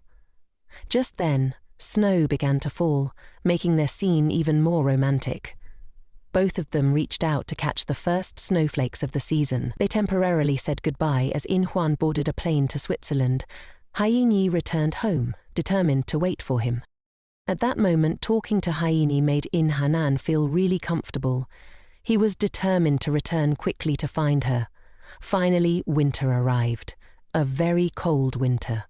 Just then, snow began to fall, making their scene even more romantic. Both of them reached out to catch the first snowflakes of the season. They temporarily said goodbye as Inhwan boarded a plane to Switzerland. Hyeni returned home, determined to wait for him. At that moment, talking to Hyeni made Inhanan feel really comfortable. He was determined to return quickly to find her. Finally, winter arrived. A very cold winter.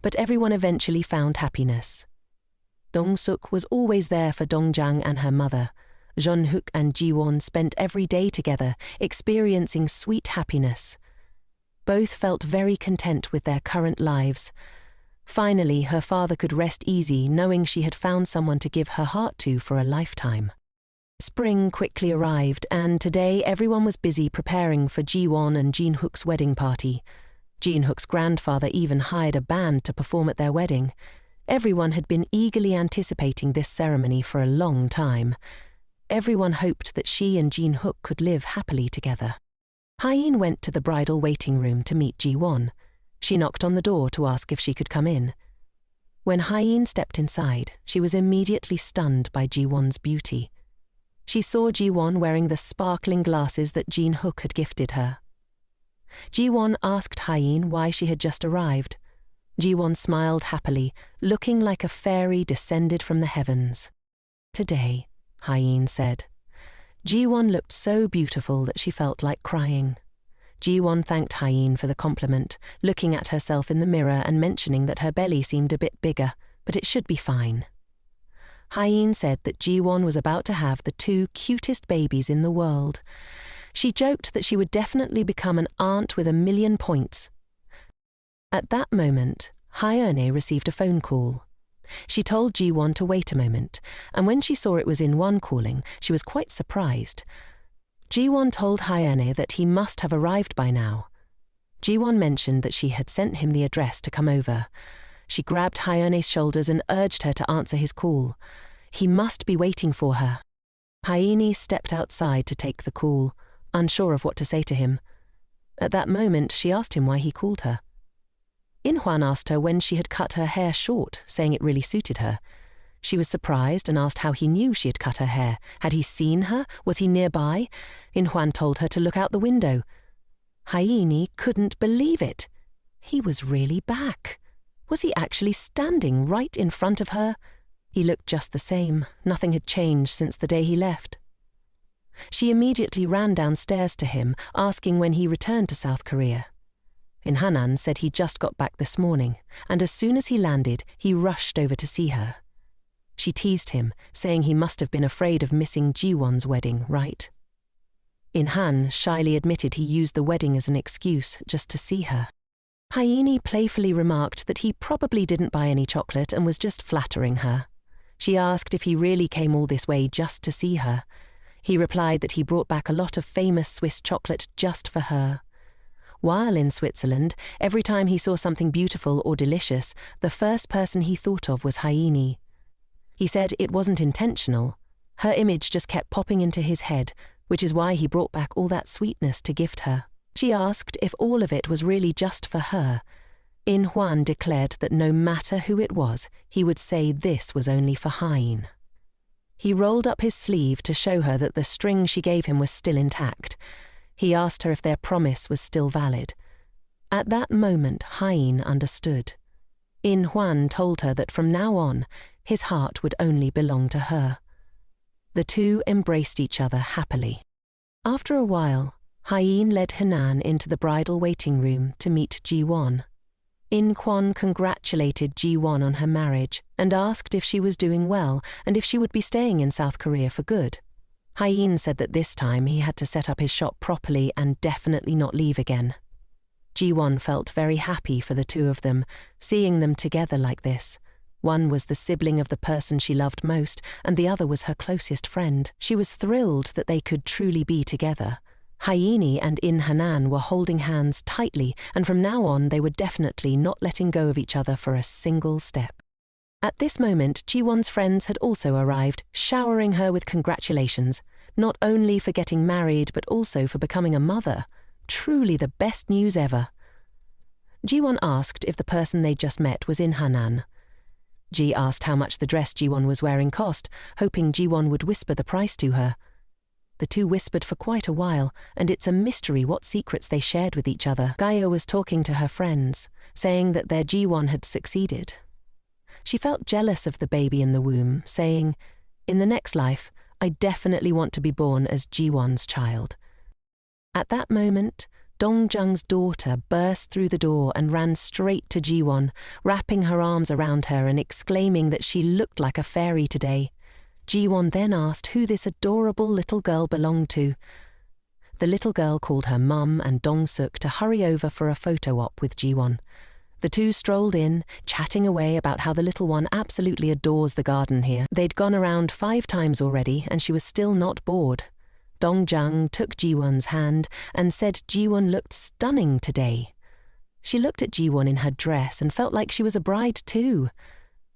But everyone eventually found happiness. Dongsuk was always there for Dongjang and her mother. Jeonhook and Jiwan spent every day together, experiencing sweet happiness. Both felt very content with their current lives. Finally, her father could rest easy knowing she had found someone to give her heart to for a lifetime. Spring quickly arrived, and today everyone was busy preparing for Jiwan and Jinhook's wedding party. Jinhook's grandfather even hired a band to perform at their wedding. Everyone had been eagerly anticipating this ceremony for a long time. Everyone hoped that she and Jinhook could live happily together. Hyene went to the bridal waiting room to meet Jiwan. She knocked on the door to ask if she could come in. When Hyene stepped inside, she was immediately stunned by Jiwan's beauty. She saw Jiwan wearing the sparkling glasses that Jinhook had gifted her. Jiwan asked Hyene why she had just arrived. Jiwan smiled happily, looking like a fairy descended from the heavens. "Today," Hyene said. Jiwan looked so beautiful that she felt like crying. Jiwan thanked Hyene for the compliment, looking at herself in the mirror and mentioning that her belly seemed a bit bigger, but it should be fine. Hyene said that Jiwan was about to have the 2 cutest babies in the world. She joked that she would definitely become an aunt with 1,000,000 points. At that moment, Hyene received a phone call. She told Jiwan to wait a moment, and when she saw it was Inhwan calling, she was quite surprised. Jiwan told Hyene that he must have arrived by now. Jiwan mentioned that she had sent him the address to come over. She grabbed Hyene's shoulders and urged her to answer his call. He must be waiting for her. Hyene stepped outside to take the call, unsure of what to say to him. At that moment, she asked him why he called her. Inhwan asked her when she had cut her hair short, saying it really suited her. She was surprised and asked how he knew she had cut her hair. Had he seen her? Was he nearby? Inhwan told her to look out the window. Hyene couldn't believe it. He was really back. Was he actually standing right in front of her? He looked just the same. Nothing had changed since the day he left. She immediately ran downstairs to him, asking when he returned to South Korea. Inhanan said he just got back this morning, and as soon as he landed, he rushed over to see her. She teased him, saying he must have been afraid of missing Jiwan's wedding, right? Inhan shyly admitted he used the wedding as an excuse just to see her. Hyene playfully remarked that he probably didn't buy any chocolate and was just flattering her. She asked if he really came all this way just to see her. He replied that he brought back a lot of famous Swiss chocolate just for her. While in Switzerland, every time he saw something beautiful or delicious, the first person he thought of was Hyene. He said it wasn't intentional. Her image just kept popping into his head, which is why he brought back all that sweetness to gift her. She asked if all of it was really just for her. Inhwan declared that no matter who it was, he would say this was only for Hyene. He rolled up his sleeve to show her that the string she gave him was still intact. He asked her if their promise was still valid. At that moment, Hyene understood. Inhwan told her that from now on, his heart would only belong to her. The two embraced each other happily. After a while, Hyene led Henan into the bridal waiting room to meet Jiwan. Inhwan congratulated Jiwan on her marriage and asked if she was doing well and if she would be staying in South Korea for good. Hyene said that this time he had to set up his shop properly and definitely not leave again. Jiwan felt very happy for the two of them, seeing them together like this. One was the sibling of the person she loved most, and the other was her closest friend. She was thrilled that they could truly be together. Hyeni and In Hanan were holding hands tightly, and from now on they were definitely not letting go of each other for a single step. At this moment, Jiwon's friends had also arrived, showering her with congratulations, not only for getting married but also for becoming a mother. Truly the best news ever. Jiwan asked if the person they'd just met was In Hanan. Ji asked how much the dress Jiwan was wearing cost, hoping Jiwan would whisper the price to her. The two whispered for quite a while, and it's a mystery what secrets they shared with each other. Gaia was talking to her friends, saying that their Jiwan had succeeded. She felt jealous of the baby in the womb, saying, "In the next life, I definitely want to be born as Jiwan's child." At that moment, Dongjung's daughter burst through the door and ran straight to Jiwan, wrapping her arms around her and exclaiming that she looked like a fairy today. Jiwan then asked who this adorable little girl belonged to. The little girl called her mum and Dong-suk to hurry over for a photo op with Jiwan. The two strolled in, chatting away about how the little one absolutely adores the garden here. They'd gone around 5 times already, and she was still not bored. Dongjung took Jiwon's hand and said Jiwon looked stunning today. She looked at Jiwon in her dress and felt like she was a bride too.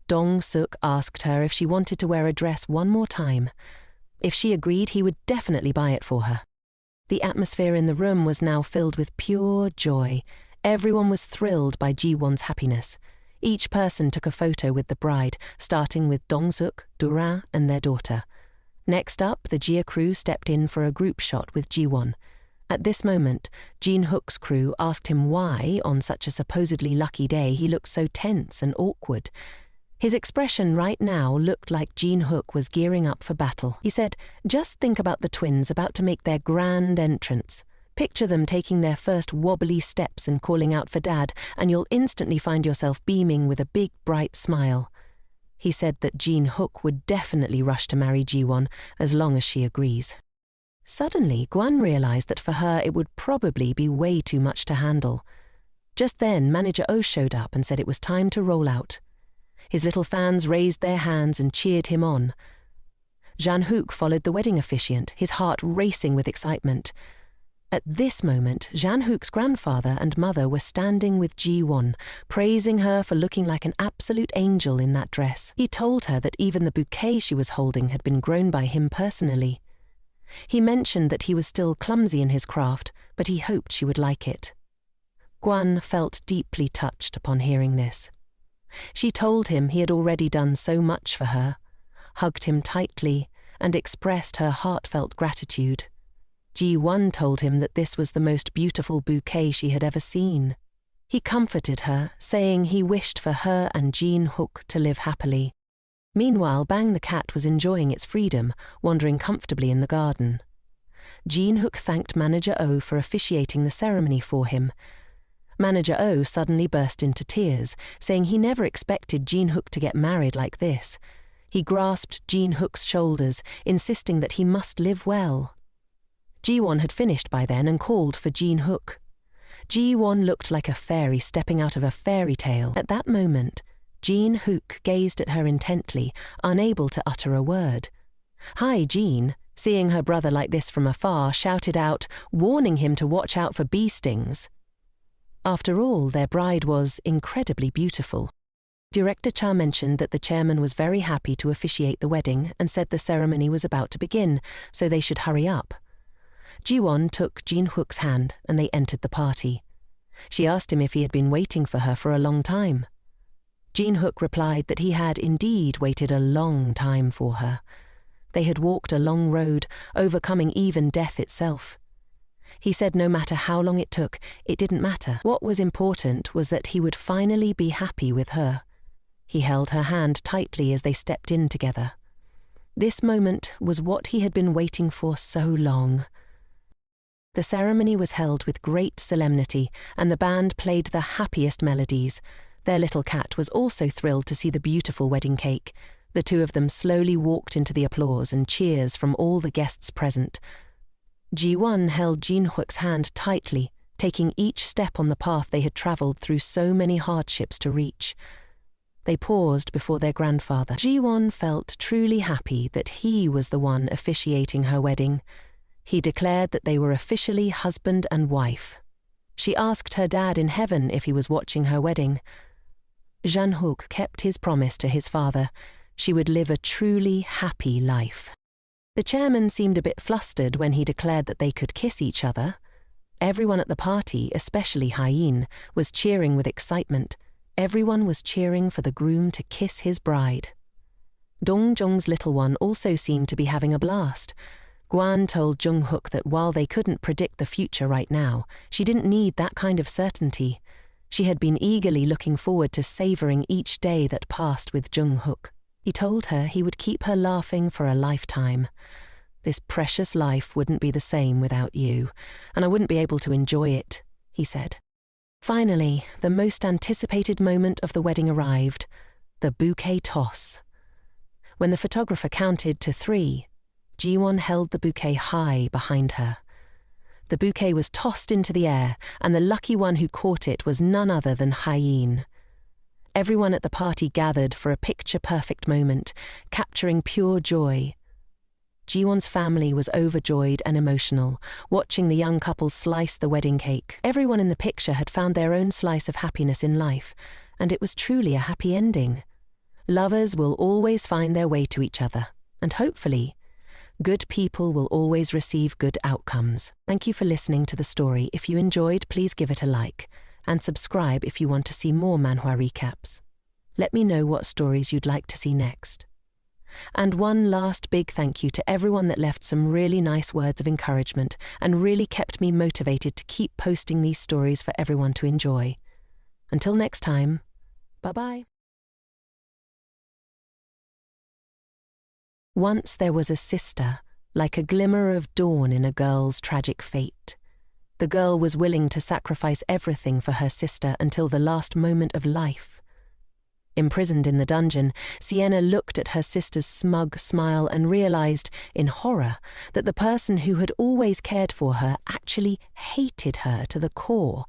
Dong-suk asked her if she wanted to wear a dress one more time. If she agreed, he would definitely buy it for her. The atmosphere in the room was now filled with pure joy. Everyone was thrilled by Jiwon's happiness. Each person took a photo with the bride, starting with Dong-suk, Duran, and their daughter. Next up, the Jia crew stepped in for a group shot with Jiwon. At this moment, Jin-hook's crew asked him why, on such a supposedly lucky day, he looked so tense and awkward. His expression right now looked like Jin-hook was gearing up for battle. He said, "Just think about the twins about to make their grand entrance. Picture them taking their first wobbly steps and calling out for Dad, and you'll instantly find yourself beaming with a big, bright smile." He said that Jin-hook would definitely rush to marry Jiwon as long as she agrees. Suddenly, Gwan realized that for her it would probably be way too much to handle. Just then, Manager O showed up and said it was time to roll out. His little fans raised their hands and cheered him on. Jan-hook followed the wedding officiant, his heart racing with excitement. At this moment, Jan-hook's grandfather and mother were standing with Jiwon, praising her for looking like an absolute angel in that dress. He told her that even the bouquet she was holding had been grown by him personally. He mentioned that he was still clumsy in his craft, but he hoped she would like it. Gwan felt deeply touched upon hearing this. She told him he had already done so much for her, hugged him tightly, and expressed her heartfelt gratitude. Jiwan told him that this was the most beautiful bouquet she had ever seen. He comforted her, saying he wished for her and Jin-hook to live happily. Meanwhile, Bang the cat was enjoying its freedom, wandering comfortably in the garden. Jin-hook thanked Manager O for officiating the ceremony for him. Manager O suddenly burst into tears, saying he never expected Jin-hook to get married like this. He grasped Jin-hook's shoulders, insisting that he must live well. Jiwon had finished by then and called for Jin-hook. Jiwon looked like a fairy stepping out of a fairy tale. At that moment, Jin-hook gazed at her intently, unable to utter a word. Hi, Jin, seeing her brother like this from afar, shouted out, warning him to watch out for bee stings. After all, their bride was incredibly beautiful. Director Cha mentioned that the chairman was very happy to officiate the wedding and said the ceremony was about to begin, so they should hurry up. Jiwon took Jin-hook's hand and they entered the party. She asked him if he had been waiting for her for a long time. Jin-hook replied that he had indeed waited a long time for her. They had walked a long road, overcoming even death itself. He said no matter how long it took, it didn't matter. What was important was that he would finally be happy with her. He held her hand tightly as they stepped in together. This moment was what he had been waiting for so long. The ceremony was held with great solemnity, and the band played the happiest melodies. Their little cat was also thrilled to see the beautiful wedding cake. The two of them slowly walked into the applause and cheers from all the guests present. Jiwan held Jin-hook's hand tightly, taking each step on the path they had travelled through so many hardships to reach. They paused before their grandfather. Jiwan felt truly happy that he was the one officiating her wedding. He declared that they were officially husband and wife. She asked her dad in heaven if he was watching her wedding. Janhook kept his promise to his father. She would live a truly happy life. The chairman seemed a bit flustered when he declared that they could kiss each other. Everyone at the party, especially Hyein, was cheering with excitement. Everyone was cheering for the groom to kiss his bride. Dongjong's little one also seemed to be having a blast. Guan told Junghook that while they couldn't predict the future right now, she didn't need that kind of certainty. She had been eagerly looking forward to savouring each day that passed with Junghook. He told her he would keep her laughing for a lifetime. "This precious life wouldn't be the same without you, and I wouldn't be able to enjoy it," he said. Finally, the most anticipated moment of the wedding arrived, the bouquet toss. When the photographer counted to 3, Jiwan held the bouquet high behind her. The bouquet was tossed into the air, and the lucky one who caught it was none other than Hyein. Everyone at the party gathered for a picture-perfect moment, capturing pure joy. Jiwan's family was overjoyed and emotional, watching the young couple slice the wedding cake. Everyone in the picture had found their own slice of happiness in life, and it was truly a happy ending. Lovers will always find their way to each other, and hopefully, good people will always receive good outcomes. Thank you for listening to the story. If you enjoyed, please give it a like, and subscribe if you want to see more Manhwa recaps. Let me know what stories you'd like to see next. And one last big thank you to everyone that left some really nice words of encouragement and really kept me motivated to keep posting these stories for everyone to enjoy. Until next time, bye-bye. Once there was a sister, like a glimmer of dawn in a girl's tragic fate. The girl was willing to sacrifice everything for her sister until the last moment of life. Imprisoned in the dungeon, Sienna looked at her sister's smug smile and realized, in horror, that the person who had always cared for her actually hated her to the core.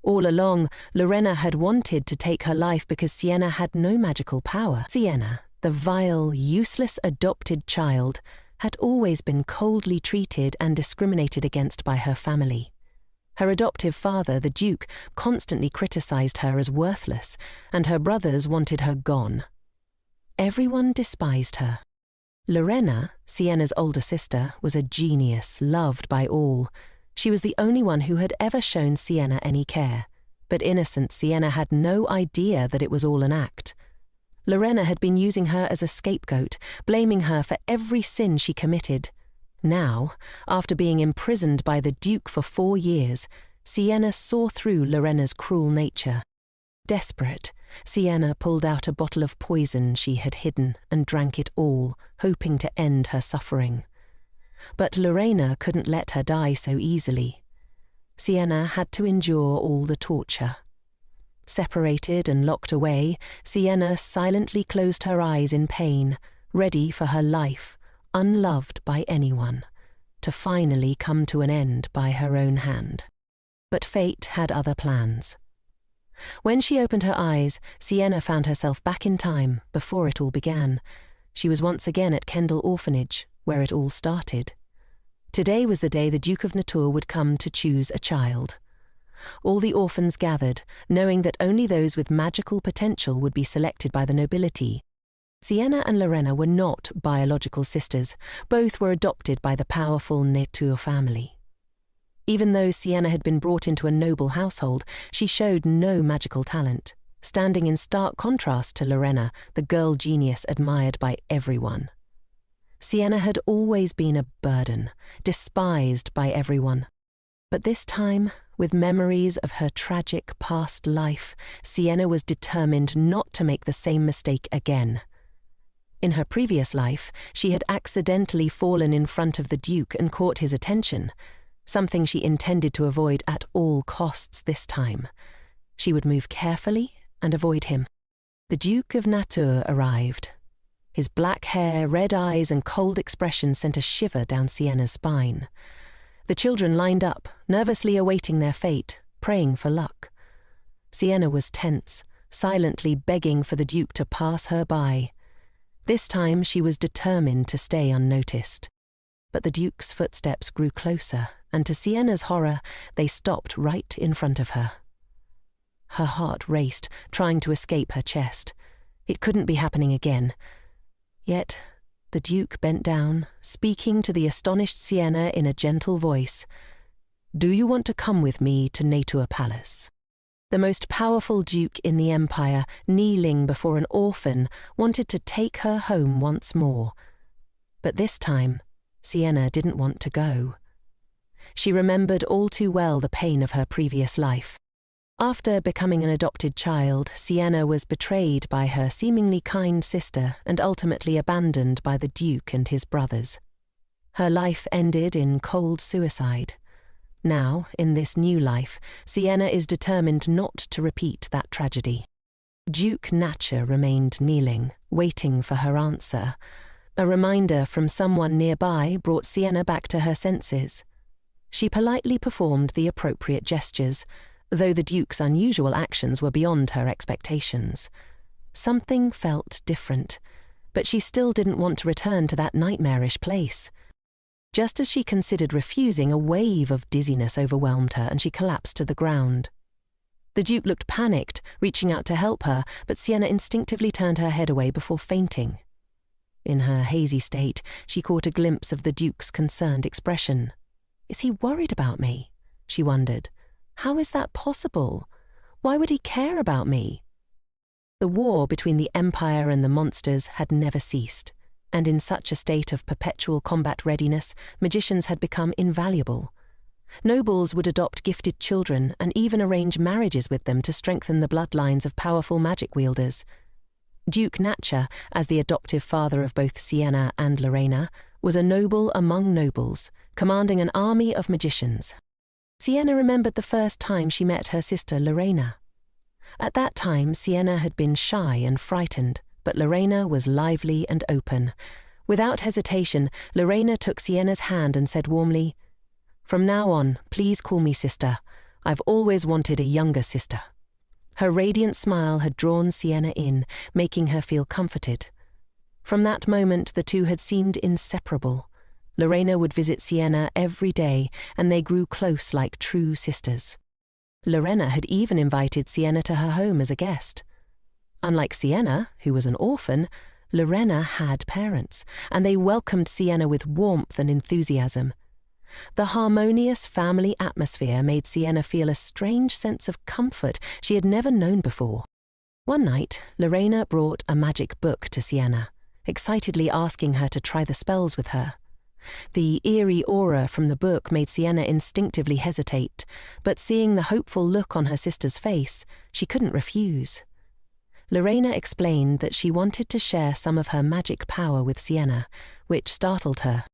All along, Lorena had wanted to take her life because Sienna had no magical power. Sienna, the vile, useless adopted child, had always been coldly treated and discriminated against by her family. Her adoptive father, the Duke, constantly criticized her as worthless, and her brothers wanted her gone. Everyone despised her. Lorena, Sienna's older sister, was a genius, loved by all. She was the only one who had ever shown Sienna any care, but innocent Sienna had no idea that it was all an act. Lorena had been using her as a scapegoat, blaming her for every sin she committed. Now, after being imprisoned by the Duke for 4 years, Sienna saw through Lorena's cruel nature. Desperate, Sienna pulled out a bottle of poison she had hidden and drank it all, hoping to end her suffering. But Lorena couldn't let her die so easily. Sienna had to endure all the torture. Separated and locked away, Sienna silently closed her eyes in pain, ready for her life, unloved by anyone, to finally come to an end by her own hand. But fate had other plans. When she opened her eyes, Sienna found herself back in time, before it all began. She was once again at Kendall Orphanage, where it all started. Today was the day the Duke of Natur would come to choose a child. All the orphans gathered, knowing that only those with magical potential would be selected by the nobility. Sienna and Lorena were not biological sisters. Both were adopted by the powerful Natur family. Even though Sienna had been brought into a noble household, she showed no magical talent, standing in stark contrast to Lorena, the girl genius admired by everyone. Sienna had always been a burden, despised by everyone. But this time, with memories of her tragic past life, Sienna was determined not to make the same mistake again. In her previous life, she had accidentally fallen in front of the Duke and caught his attention, something she intended to avoid at all costs this time. She would move carefully and avoid him. The Duke of Natur arrived. His black hair, red eyes, and cold expression sent a shiver down Sienna's spine. The children lined up, nervously awaiting their fate, praying for luck. Sienna was tense, silently begging for the Duke to pass her by. This time she was determined to stay unnoticed. But the Duke's footsteps grew closer, and to Sienna's horror, they stopped right in front of her. Her heart raced, trying to escape her chest. It couldn't be happening again. Yet the Duke bent down, speaking to the astonished Sienna in a gentle voice. "Do you want to come with me to Natua Palace?" The most powerful duke in the empire, kneeling before an orphan, wanted to take her home once more. But this time, Sienna didn't want to go. She remembered all too well the pain of her previous life. After becoming an adopted child, Sienna was betrayed by her seemingly kind sister and ultimately abandoned by the Duke and his brothers. Her life ended in cold suicide. Now, in this new life, Sienna is determined not to repeat that tragedy. Duke Natcher remained kneeling, waiting for her answer. A reminder from someone nearby brought Sienna back to her senses. She politely performed the appropriate gestures, though the Duke's unusual actions were beyond her expectations. Something felt different, but she still didn't want to return to that nightmarish place. Just as she considered refusing, a wave of dizziness overwhelmed her and she collapsed to the ground. The Duke looked panicked, reaching out to help her, but Sienna instinctively turned her head away before fainting. In her hazy state, she caught a glimpse of the Duke's concerned expression. "Is he worried about me?" she wondered. "How is that possible? Why would he care about me?" The war between the Empire and the monsters had never ceased, and in such a state of perpetual combat readiness, magicians had become invaluable. Nobles would adopt gifted children and even arrange marriages with them to strengthen the bloodlines of powerful magic wielders. Duke Natcher, as the adoptive father of both Sienna and Lorena, was a noble among nobles, commanding an army of magicians. Sienna remembered the first time she met her sister Lorena. At that time, Sienna had been shy and frightened, but Lorena was lively and open. Without hesitation, Lorena took Sienna's hand and said warmly, "From now on, please call me sister. I've always wanted a younger sister." Her radiant smile had drawn Sienna in, making her feel comforted. From that moment, the two had seemed inseparable. Lorena would visit Sienna every day, and they grew close like true sisters. Lorena had even invited Sienna to her home as a guest. Unlike Sienna, who was an orphan, Lorena had parents, and they welcomed Sienna with warmth and enthusiasm. The harmonious family atmosphere made Sienna feel a strange sense of comfort she had never known before. One night, Lorena brought a magic book to Sienna, excitedly asking her to try the spells with her. The eerie aura from the book made Sienna instinctively hesitate, but seeing the hopeful look on her sister's face, she couldn't refuse. Lorena explained that she wanted to share some of her magic power with Sienna, which startled her.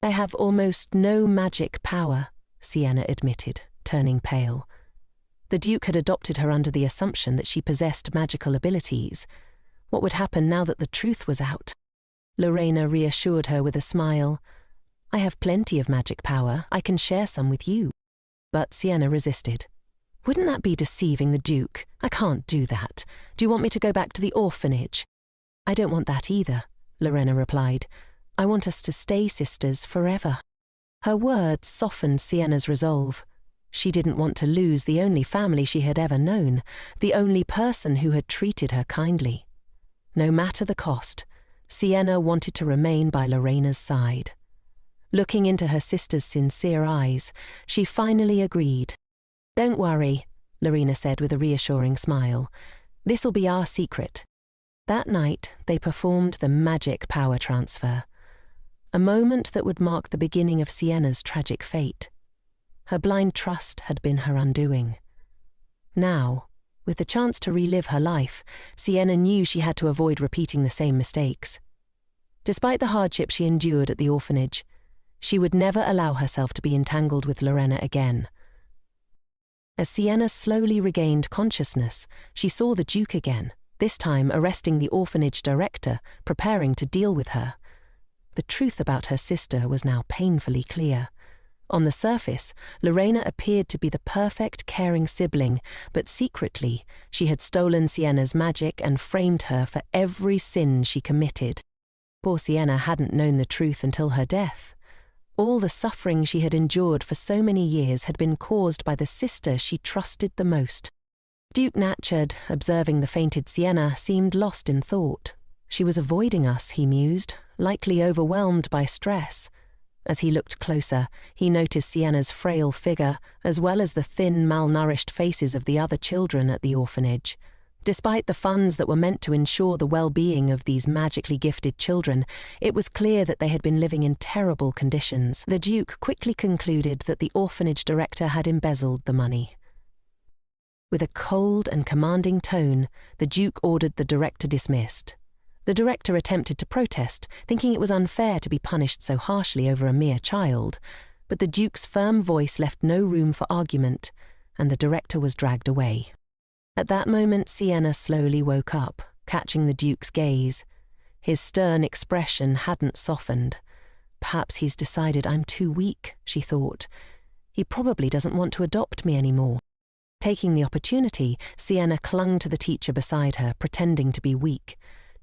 "I have almost no magic power," Sienna admitted, turning pale. The Duke had adopted her under the assumption that she possessed magical abilities. What would happen now that the truth was out? Lorena reassured her with a smile. "I have plenty of magic power. I can share some with you." But Sienna resisted. "Wouldn't that be deceiving the Duke? I can't do that. Do you want me to go back to the orphanage?" "I don't want that either," Lorena replied. "I want us to stay sisters forever." Her words softened Sienna's resolve. She didn't want to lose the only family she had ever known, the only person who had treated her kindly. No matter the cost, Sienna wanted to remain by Lorena's side. Looking into her sister's sincere eyes, she finally agreed. "Don't worry," Lorena said with a reassuring smile. "This'll be our secret." That night, they performed the magic power transfer, a moment that would mark the beginning of Sienna's tragic fate. Her blind trust had been her undoing. Now, with the chance to relive her life, Sienna knew she had to avoid repeating the same mistakes. Despite the hardship she endured at the orphanage, she would never allow herself to be entangled with Lorena again. As Sienna slowly regained consciousness, she saw the Duke again, this time arresting the orphanage director, preparing to deal with her. The truth about her sister was now painfully clear. On the surface, Lorena appeared to be the perfect, caring sibling, but secretly, she had stolen Sienna's magic and framed her for every sin she committed. Poor Sienna hadn't known the truth until her death. All the suffering she had endured for so many years had been caused by the sister she trusted the most. Duke Natchard, observing the fainted Sienna, seemed lost in thought. She was avoiding us, he mused, likely overwhelmed by stress. As he looked closer, he noticed Sienna's frail figure, as well as the thin, malnourished faces of the other children at the orphanage. Despite the funds that were meant to ensure the well-being of these magically gifted children, it was clear that they had been living in terrible conditions. The Duke quickly concluded that the orphanage director had embezzled the money. With a cold and commanding tone, the Duke ordered the director dismissed. The director attempted to protest, thinking it was unfair to be punished so harshly over a mere child, but the Duke's firm voice left no room for argument, and the director was dragged away. At that moment, Sienna slowly woke up, catching the Duke's gaze. His stern expression hadn't softened. Perhaps he's decided I'm too weak, she thought. He probably doesn't want to adopt me anymore. Taking the opportunity, Sienna clung to the teacher beside her, pretending to be weak.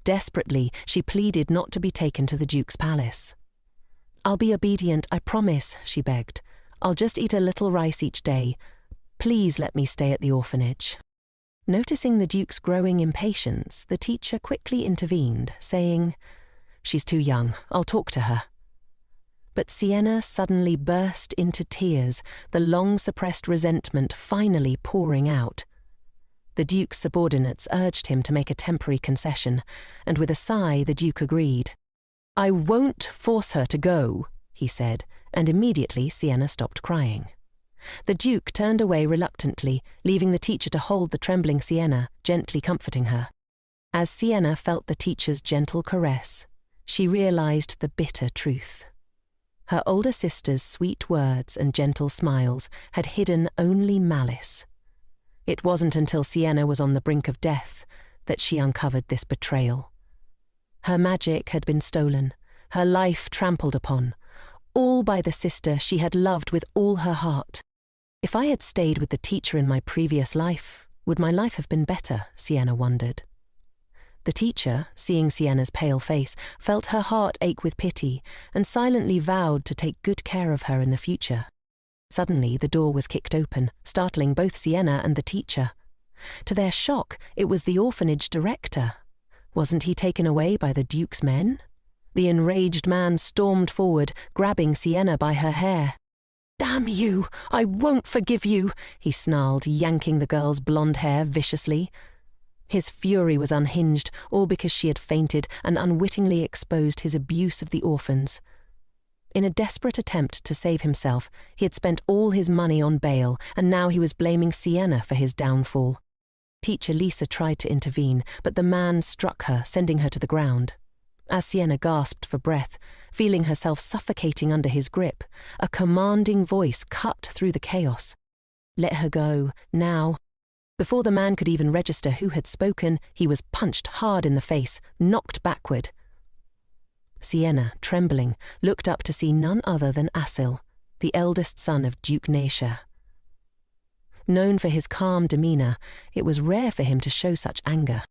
Desperately, she pleaded not to be taken to the Duke's palace. "I'll be obedient, I promise," she begged. "I'll just eat a little rice each day. Please let me stay at the orphanage." Noticing the Duke's growing impatience, the teacher quickly intervened, saying, "She's too young, I'll talk to her." But Sienna suddenly burst into tears, the long-suppressed resentment finally pouring out. The Duke's subordinates urged him to make a temporary concession, and with a sigh the Duke agreed. "I won't force her to go," he said, and immediately Sienna stopped crying. The Duke turned away reluctantly, leaving the teacher to hold the trembling Sienna, gently comforting her. As Sienna felt the teacher's gentle caress, she realized the bitter truth. Her older sister's sweet words and gentle smiles had hidden only malice. It wasn't until Sienna was on the brink of death that she uncovered this betrayal. Her magic had been stolen, her life trampled upon, all by the sister she had loved with all her heart. If I had stayed with the teacher in my previous life, would my life have been better, Sienna wondered. The teacher, seeing Sienna's pale face, felt her heart ache with pity and silently vowed to take good care of her in the future. Suddenly, the door was kicked open, startling both Sienna and the teacher. To their shock, it was the orphanage director. Wasn't he taken away by the Duke's men? The enraged man stormed forward, grabbing Sienna by her hair. "Damn you! I won't forgive you!" he snarled, yanking the girl's blonde hair viciously. His fury was unhinged, all because she had fainted and unwittingly exposed his abuse of the orphans. In a desperate attempt to save himself, he had spent all his money on bail, and now he was blaming Sienna for his downfall. Teacher Lisa tried to intervene, but the man struck her, sending her to the ground. As Sienna gasped for breath, feeling herself suffocating under his grip, a commanding voice cut through the chaos. "Let her go, now." Before the man could even register who had spoken, he was punched hard in the face, knocked backward. Sienna, trembling, looked up to see none other than Asil, the eldest son of Duke Naisha. Known for his calm demeanour, it was rare for him to show such anger.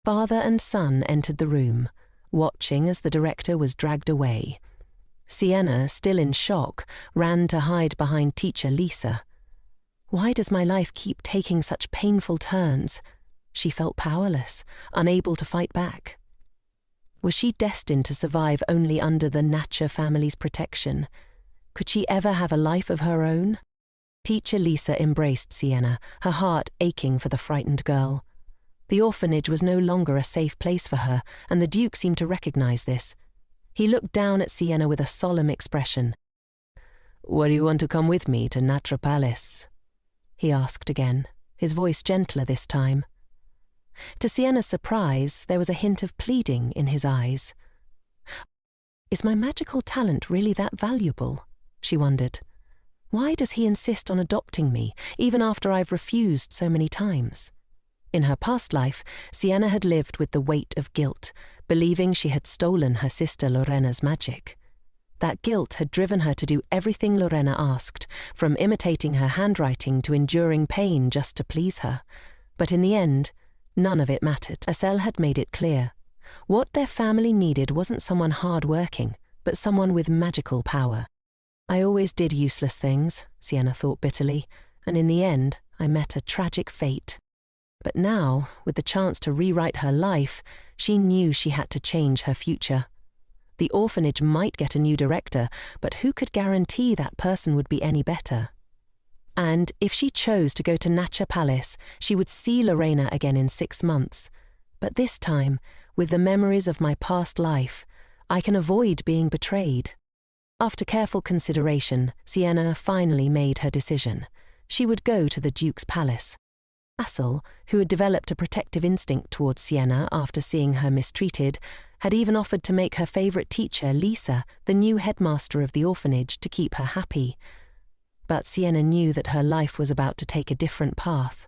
Father and son entered the room, watching as the director was dragged away. Sienna, still in shock, ran to hide behind teacher Lisa. Why does my life keep taking such painful turns? She felt powerless, unable to fight back. Was she destined to survive only under the Natcher family's protection? Could she ever have a life of her own? Teacher Lisa embraced Sienna, her heart aching for the frightened girl. The orphanage was no longer a safe place for her, and the Duke seemed to recognize this. He looked down at Sienna with a solemn expression. "What do you want to come with me to Natra Palace?" he asked again, his voice gentler this time. To Sienna's surprise, there was a hint of pleading in his eyes. Is my magical talent really that valuable? She wondered. Why does he insist on adopting me, even after I've refused so many times? In her past life, Sienna had lived with the weight of guilt, believing she had stolen her sister Lorena's magic. That guilt had driven her to do everything Lorena asked, from imitating her handwriting to enduring pain just to please her. But in the end, none of it mattered. Elle had made it clear. What their family needed wasn't someone hard-working, but someone with magical power. I always did useless things, Sienna thought bitterly, and in the end, I met a tragic fate. But now, with the chance to rewrite her life, she knew she had to change her future. The orphanage might get a new director, but who could guarantee that person would be any better? And if she chose to go to Nacha Palace, she would see Lorena again in 6 months. But this time, with the memories of my past life, I can avoid being betrayed. After careful consideration, Sienna finally made her decision. She would go to the Duke's palace. Elle, who had developed a protective instinct towards Sienna after seeing her mistreated, had even offered to make her favourite teacher, Lisa, the new headmaster of the orphanage, to keep her happy. But Sienna knew that her life was about to take a different path.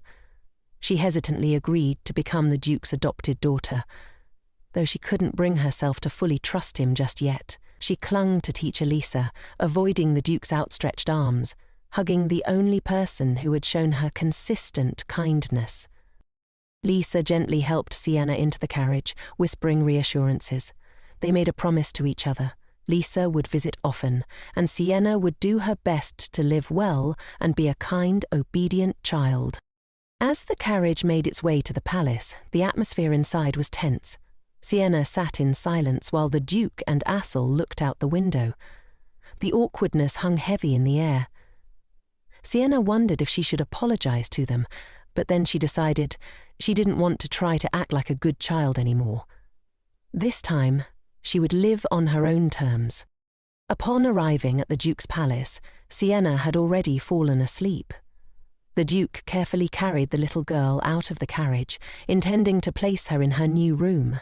She hesitantly agreed to become the Duke's adopted daughter. Though she couldn't bring herself to fully trust him just yet, she clung to teacher Lisa, avoiding the Duke's outstretched arms, hugging the only person who had shown her consistent kindness. Lisa gently helped Sienna into the carriage, whispering reassurances. They made a promise to each other. Lisa would visit often, and Sienna would do her best to live well and be a kind, obedient child. As the carriage made its way to the palace, the atmosphere inside was tense. Sienna sat in silence while the Duke and Elle looked out the window. The awkwardness hung heavy in the air. Sienna wondered if she should apologize to them, but then she decided she didn't want to try to act like a good child anymore. This time, she would live on her own terms. Upon arriving at the Duke's palace, Sienna had already fallen asleep. The Duke carefully carried the little girl out of the carriage, intending to place her in her new room.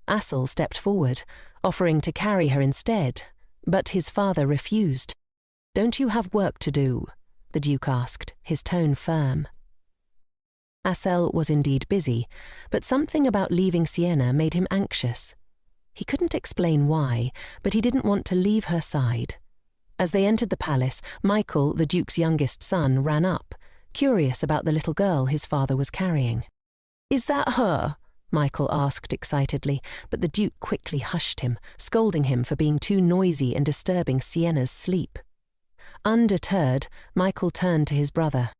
Elle stepped forward, offering to carry her instead, but his father refused. "Don't you have work to do?" the Duke asked, his tone firm. Elle was indeed busy, but something about leaving Sienna made him anxious. He couldn't explain why, but he didn't want to leave her side. As they entered the palace, Michael, the Duke's youngest son, ran up, curious about the little girl his father was carrying. "Is that her?" Michael asked excitedly, but the Duke quickly hushed him, scolding him for being too noisy and disturbing Sienna's sleep. Undeterred, Michael turned to his brother.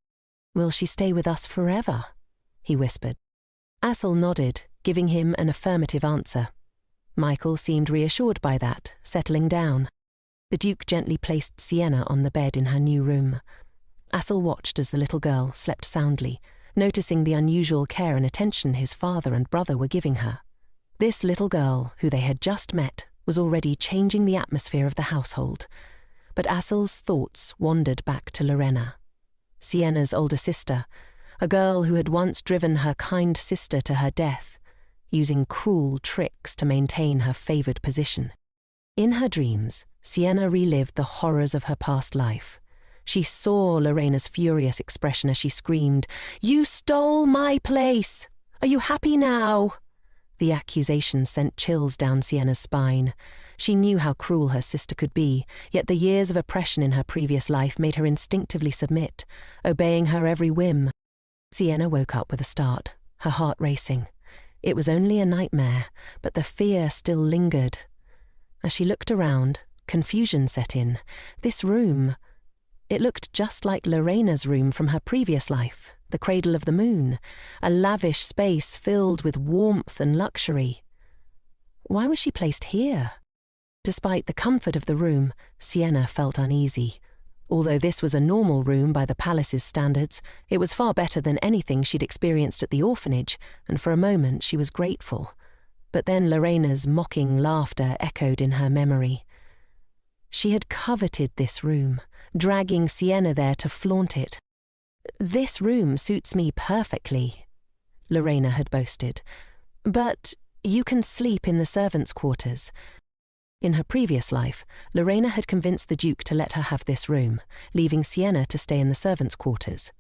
"Will she stay with us forever?" he whispered. Elle nodded, giving him an affirmative answer. Michael seemed reassured by that, settling down. The Duke gently placed Sienna on the bed in her new room. Elle watched as the little girl slept soundly, noticing the unusual care and attention his father and brother were giving her. This little girl, who they had just met, was already changing the atmosphere of the household. But Assel's thoughts wandered back to Lorena, Sienna's older sister, a girl who had once driven her kind sister to her death, using cruel tricks to maintain her favoured position. In her dreams, Sienna relived the horrors of her past life. She saw Lorena's furious expression as she screamed, "You stole my place! Are you happy now?" The accusation sent chills down Sienna's spine. She knew how cruel her sister could be, yet the years of oppression in her previous life made her instinctively submit, obeying her every whim. Sienna woke up with a start, her heart racing. It was only a nightmare, but the fear still lingered. As she looked around, confusion set in. This room, it looked just like Lorena's room from her previous life, the Cradle of the Moon, a lavish space filled with warmth and luxury. Why was she placed here? Despite the comfort of the room, Sienna felt uneasy. Although this was a normal room by the palace's standards, it was far better than anything she'd experienced at the orphanage, and for a moment she was grateful. But then Lorena's mocking laughter echoed in her memory. She had coveted this room, dragging Sienna there to flaunt it. "This room suits me perfectly," Lorena had boasted. "But you can sleep in the servants' quarters." In her previous life, Lorena had convinced the Duke to let her have this room, leaving Sienna to stay in the servants' quarters.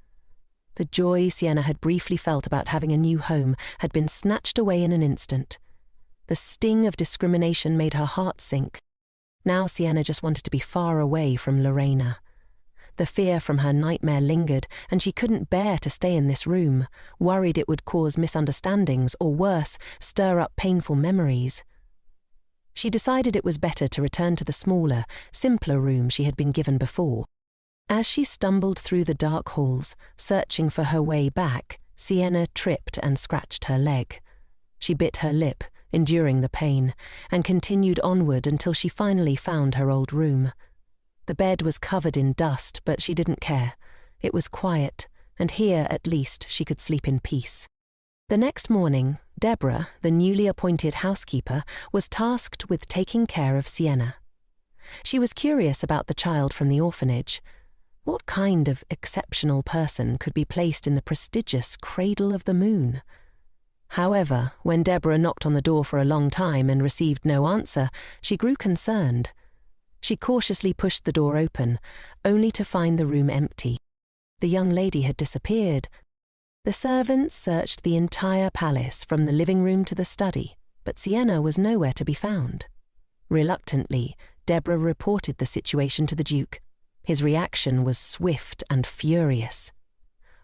The joy Sienna had briefly felt about having a new home had been snatched away in an instant. The sting of discrimination made her heart sink. Now Sienna just wanted to be far away from Lorena. The fear from her nightmare lingered, and she couldn't bear to stay in this room, worried it would cause misunderstandings or worse, stir up painful memories. She decided it was better to return to the smaller, simpler room she had been given before. As she stumbled through the dark halls, searching for her way back, Sienna tripped and scratched her leg. She bit her lip, enduring the pain, and continued onward until she finally found her old room. The bed was covered in dust, but she didn't care. It was quiet, and here at least she could sleep in peace. The next morning, Deborah, the newly appointed housekeeper, was tasked with taking care of Sienna. She was curious about the child from the orphanage. What kind of exceptional person could be placed in the prestigious Cradle of the Moon? However, when Deborah knocked on the door for a long time and received no answer, she grew concerned. She cautiously pushed the door open, only to find the room empty. The young lady had disappeared. The servants searched the entire palace from the living room to the study, but Sienna was nowhere to be found. Reluctantly, Deborah reported the situation to the Duke. His reaction was swift and furious.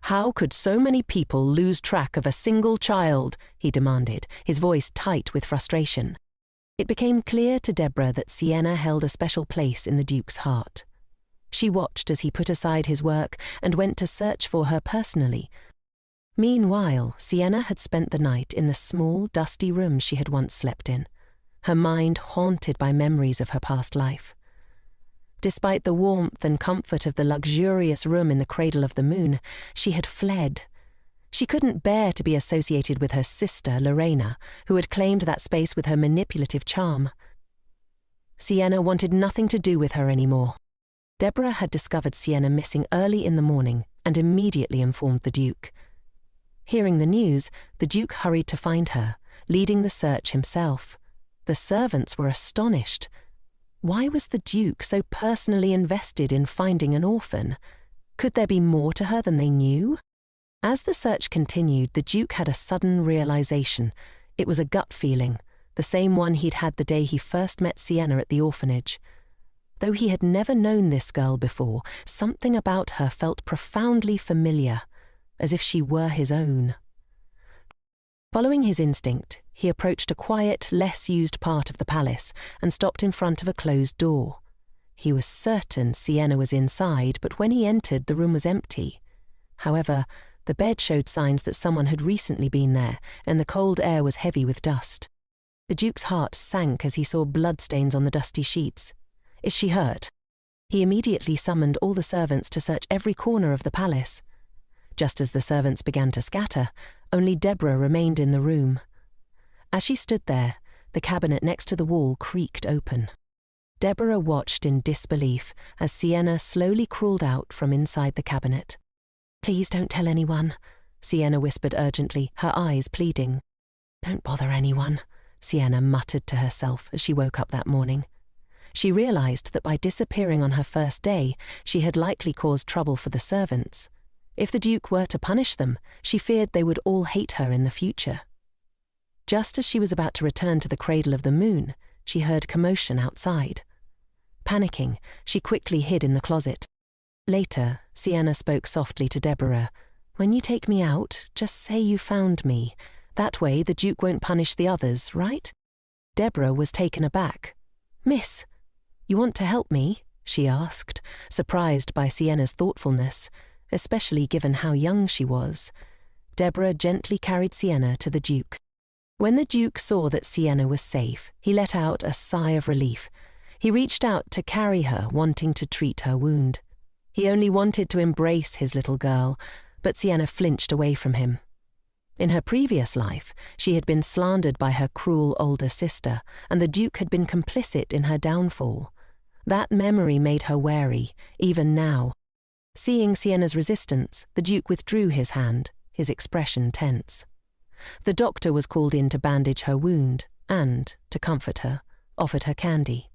"How could so many people lose track of a single child?" he demanded, his voice tight with frustration. It became clear to Deborah that Sienna held a special place in the Duke's heart. She watched as he put aside his work and went to search for her personally. Meanwhile, Sienna had spent the night in the small, dusty room she had once slept in, her mind haunted by memories of her past life. Despite the warmth and comfort of the luxurious room in the Cradle of the Moon, she had fled. She couldn't bear to be associated with her sister, Lorena, who had claimed that space with her manipulative charm. Sienna wanted nothing to do with her anymore. Deborah had discovered Sienna missing early in the morning and immediately informed the Duke. Hearing the news, the Duke hurried to find her, leading the search himself. The servants were astonished. Why was the Duke so personally invested in finding an orphan? Could there be more to her than they knew? As the search continued, the Duke had a sudden realization. It was a gut feeling, the same one he'd had the day he first met Sienna at the orphanage. Though he had never known this girl before, something about her felt profoundly familiar, as if she were his own. Following his instinct, he approached a quiet, less used part of the palace and stopped in front of a closed door. He was certain Sienna was inside, but when he entered, the room was empty. However, the bed showed signs that someone had recently been there, and the cold air was heavy with dust. The Duke's heart sank as he saw bloodstains on the dusty sheets. "Is she hurt?" He immediately summoned all the servants to search every corner of the palace. Just as the servants began to scatter, only Deborah remained in the room. As she stood there, the cabinet next to the wall creaked open. Deborah watched in disbelief as Sienna slowly crawled out from inside the cabinet. "Please don't tell anyone," Sienna whispered urgently, her eyes pleading. "Don't bother anyone," Sienna muttered to herself as she woke up that morning. She realized that by disappearing on her first day, she had likely caused trouble for the servants. If the Duke were to punish them, she feared they would all hate her in the future. Just as she was about to return to the Cradle of the Moon, she heard commotion outside. Panicking, she quickly hid in the closet. Later, Sienna spoke softly to Deborah. "When you take me out, just say you found me. That way the Duke won't punish the others, right?" Deborah was taken aback. "Miss, you want to help me?" she asked, surprised by Sienna's thoughtfulness, especially given how young she was. Deborah gently carried Sienna to the Duke. When the Duke saw that Sienna was safe, he let out a sigh of relief. He reached out to carry her, wanting to treat her wound. He only wanted to embrace his little girl, but Sienna flinched away from him. In her previous life, she had been slandered by her cruel older sister, and the Duke had been complicit in her downfall. That memory made her wary, even now. Seeing Sienna's resistance, the Duke withdrew his hand, his expression tense. The doctor was called in to bandage her wound and, to comfort her, offered her candy.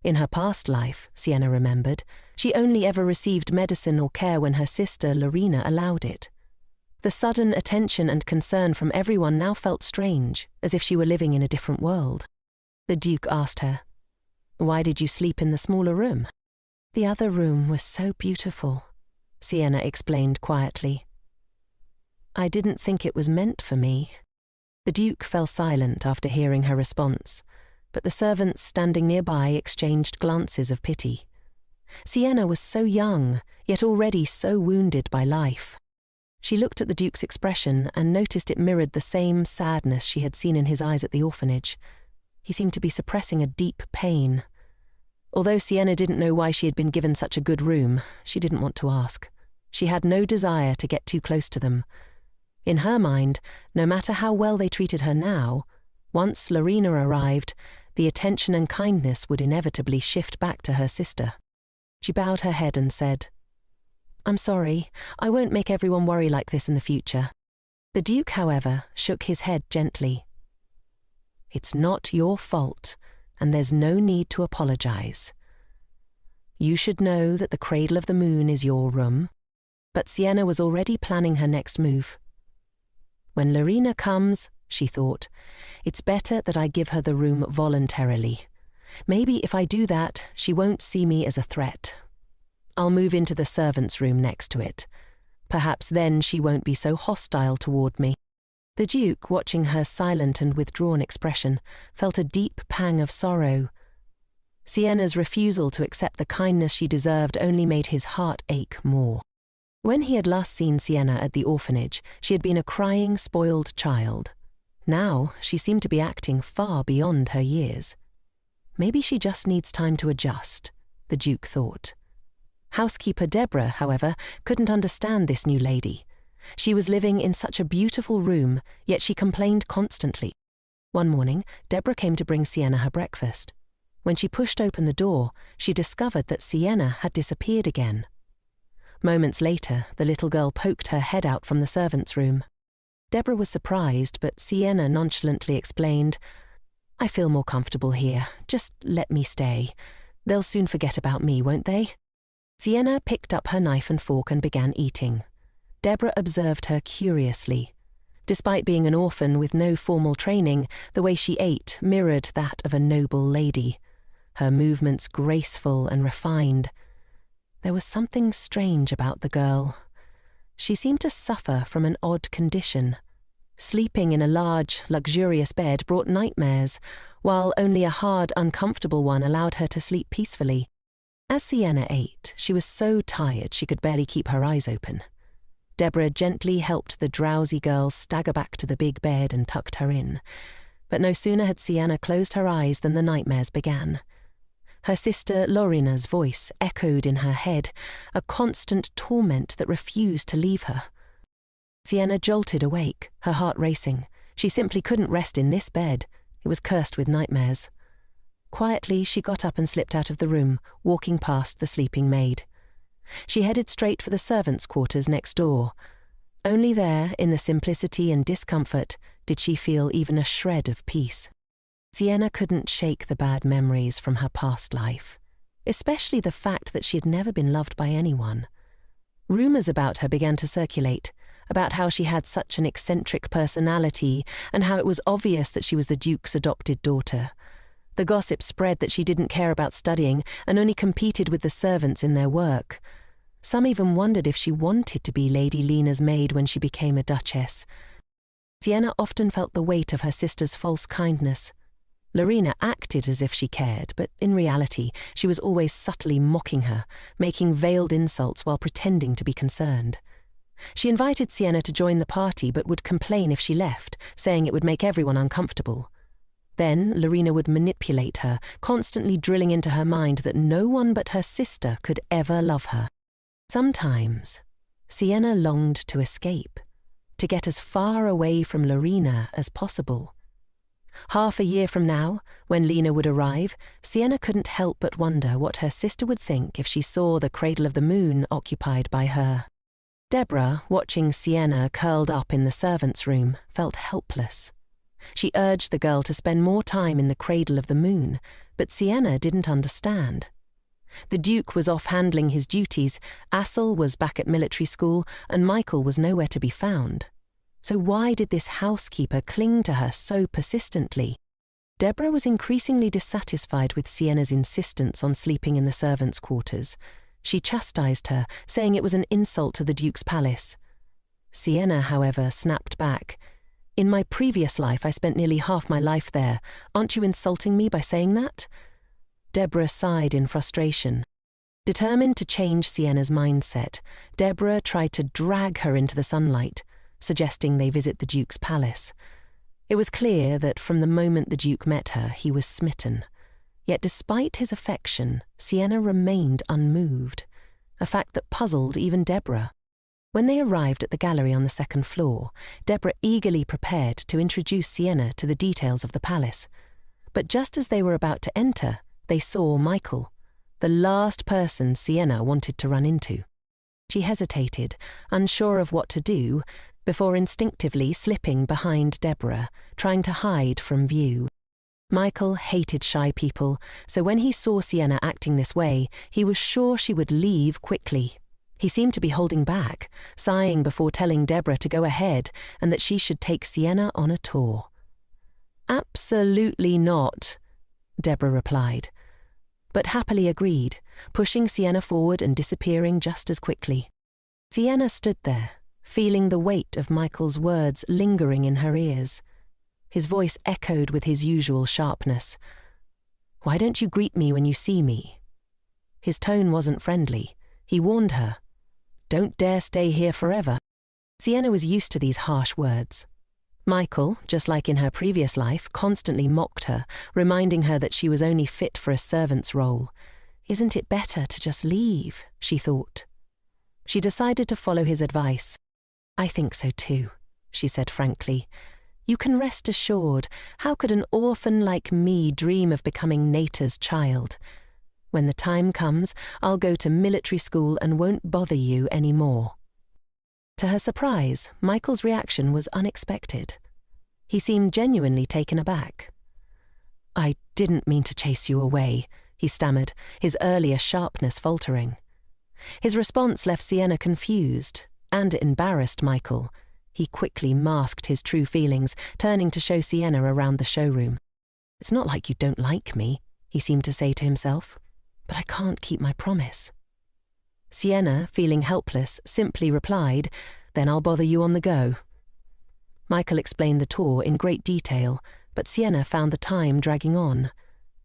In her past life, Sienna remembered, she only ever received medicine or care when her sister Lorena allowed it. The sudden attention and concern from everyone now felt strange, as if she were living in a different world. The Duke asked her, Why did you sleep in the smaller room? The other room was so beautiful, Sienna explained quietly. I didn't think it was meant for me. The Duke fell silent after hearing her response, but the servants standing nearby exchanged glances of pity. Sienna was so young, yet already so wounded by life. She looked at the Duke's expression and noticed it mirrored the same sadness she had seen in his eyes at the orphanage. He seemed to be suppressing a deep pain. Although Sienna didn't know why she had been given such a good room, she didn't want to ask. She had no desire to get too close to them. In her mind, no matter how well they treated her now, once Lorena arrived, the attention and kindness would inevitably shift back to her sister. She bowed her head and said, I'm sorry, I won't make everyone worry like this in the future. The Duke, however, shook his head gently. It's not your fault, and there's no need to apologize. You should know that the Cradle of the Moon is your room. But Sienna was already planning her next move. When Lorena comes, she thought, it's better that I give her the room voluntarily. Maybe if I do that, she won't see me as a threat. I'll move into the servants' room next to it. Perhaps then she won't be so hostile toward me. The Duke, watching her silent and withdrawn expression, felt a deep pang of sorrow. Sienna's refusal to accept the kindness she deserved only made his heart ache more. When he had last seen Sienna at the orphanage, she had been a crying, spoiled child. Now she seemed to be acting far beyond her years. Maybe she just needs time to adjust, the Duke thought. Housekeeper Deborah, however, couldn't understand this new lady. She was living in such a beautiful room, yet she complained constantly. One morning, Deborah came to bring Sienna her breakfast. When she pushed open the door, she discovered that Sienna had disappeared again. Moments later, the little girl poked her head out from the servants' room. Deborah was surprised, but Sienna nonchalantly explained, I feel more comfortable here. Just let me stay. They'll soon forget about me, won't they? Sienna picked up her knife and fork and began eating. Deborah observed her curiously. Despite being an orphan with no formal training, the way she ate mirrored that of a noble lady. Her movements graceful and refined. There was something strange about the girl. She seemed to suffer from an odd condition. Sleeping in a large, luxurious bed brought nightmares, while only a hard, uncomfortable one allowed her to sleep peacefully. As Sienna ate, she was so tired she could barely keep her eyes open. Deborah gently helped the drowsy girl stagger back to the big bed and tucked her in. But no sooner had Sienna closed her eyes than the nightmares began. Her sister Lorena's voice echoed in her head, a constant torment that refused to leave her. Sienna jolted awake, her heart racing. She simply couldn't rest in this bed. It was cursed with nightmares. Quietly, she got up and slipped out of the room, walking past the sleeping maid. She headed straight for the servants' quarters next door. Only there, in the simplicity and discomfort, did she feel even a shred of peace. Sienna couldn't shake the bad memories from her past life, especially the fact that she had never been loved by anyone. Rumors about her began to circulate, about how she had such an eccentric personality and how it was obvious that she was the Duke's adopted daughter. The gossip spread that she didn't care about studying and only competed with the servants in their work. Some even wondered if she wanted to be Lady Lena's maid when she became a duchess. Sienna often felt the weight of her sister's false kindness. Lorena acted as if she cared, but in reality, she was always subtly mocking her, making veiled insults while pretending to be concerned. She invited Sienna to join the party but would complain if she left, saying it would make everyone uncomfortable. Then Lorena would manipulate her, constantly drilling into her mind that no one but her sister could ever love her. Sometimes, Sienna longed to escape, to get as far away from Lorena as possible. Half a year from now, when Lena would arrive, Sienna couldn't help but wonder what her sister would think if she saw the Cradle of the Moon occupied by her. Deborah, watching Sienna curled up in the servants' room, felt helpless. She urged the girl to spend more time in the Cradle of the Moon, but Sienna didn't understand. The Duke was off handling his duties, Assel was back at military school, and Michael was nowhere to be found. So why did this housekeeper cling to her so persistently? Deborah was increasingly dissatisfied with Sienna's insistence on sleeping in the servants' quarters. She chastised her, saying it was an insult to the Duke's palace. Sienna, however, snapped back. "In my previous life, I spent nearly half my life there. Aren't you insulting me by saying that?" Deborah sighed in frustration. Determined to change Sienna's mindset, Deborah tried to drag her into the sunlight, suggesting they visit the Duke's palace. It was clear that from the moment the Duke met her, he was smitten. Yet despite his affection, Sienna remained unmoved, a fact that puzzled even Deborah. When they arrived at the gallery on the second floor, Deborah eagerly prepared to introduce Sienna to the details of the palace. But just as they were about to enter, they saw Michael, the last person Sienna wanted to run into. She hesitated, unsure of what to do, before instinctively slipping behind Deborah, trying to hide from view. Michael hated shy people, so when he saw Sienna acting this way, he was sure she would leave quickly. He seemed to be holding back, sighing before telling Deborah to go ahead and that she should take Sienna on a tour. "Absolutely not," Deborah replied, but happily agreed, pushing Sienna forward and disappearing just as quickly. Sienna stood there, feeling the weight of Michael's words lingering in her ears. His voice echoed with his usual sharpness. "Why don't you greet me when you see me?" His tone wasn't friendly. He warned her, "Don't dare stay here forever." Sienna was used to these harsh words. Michael, just like in her previous life, constantly mocked her, reminding her that she was only fit for a servant's role. "Isn't it better to just leave?" she thought. She decided to follow his advice. "I think so too," she said frankly. "You can rest assured, how could an orphan like me dream of becoming Nata's child? When the time comes, I'll go to military school and won't bother you anymore." To her surprise, Michael's reaction was unexpected. He seemed genuinely taken aback. "I didn't mean to chase you away," he stammered, his earlier sharpness faltering. His response left Sienna confused and embarrassed Michael. He quickly masked his true feelings, turning to show Sienna around the showroom. "It's not like you don't like me," he seemed to say to himself, "but I can't keep my promise." Sienna, feeling helpless, simply replied, "Then I'll bother you on the go." Michael explained the tour in great detail, but Sienna found the time dragging on.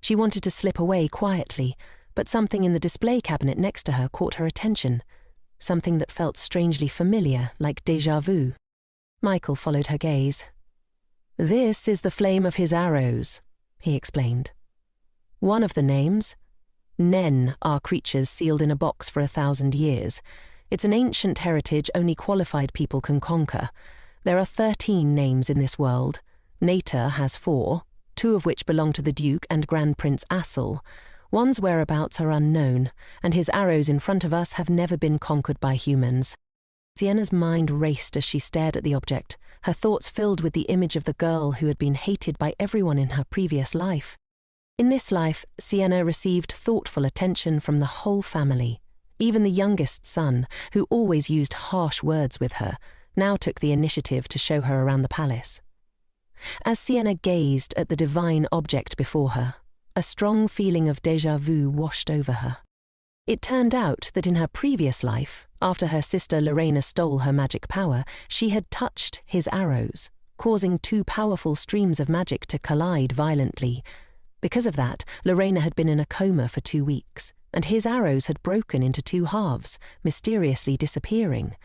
She wanted to slip away quietly, but something in the display cabinet next to her caught her attention, something that felt strangely familiar, like déjà vu. Michael followed her gaze. "This is the flame of his arrows," he explained. "One of the names. Nen are creatures sealed in a box for 1,000 years. It's an ancient heritage only qualified people can conquer. There are 13 names in this world. Nata has 4, 2 of which belong to the Duke and Grand Prince Assel. One's whereabouts are unknown, and his arrows in front of us have never been conquered by humans." Sienna's mind raced as she stared at the object, her thoughts filled with the image of the girl who had been hated by everyone in her previous life. In this life, Sienna received thoughtful attention from the whole family. Even the youngest son, who always used harsh words with her, now took the initiative to show her around the palace. As Sienna gazed at the divine object before her, a strong feeling of déjà vu washed over her. It turned out that in her previous life, after her sister Lorena stole her magic power, she had touched his arrows, causing 2 powerful streams of magic to collide violently. Because of that, Lorena had been in a coma for 2 weeks, and his arrows had broken into 2 halves, mysteriously disappearing.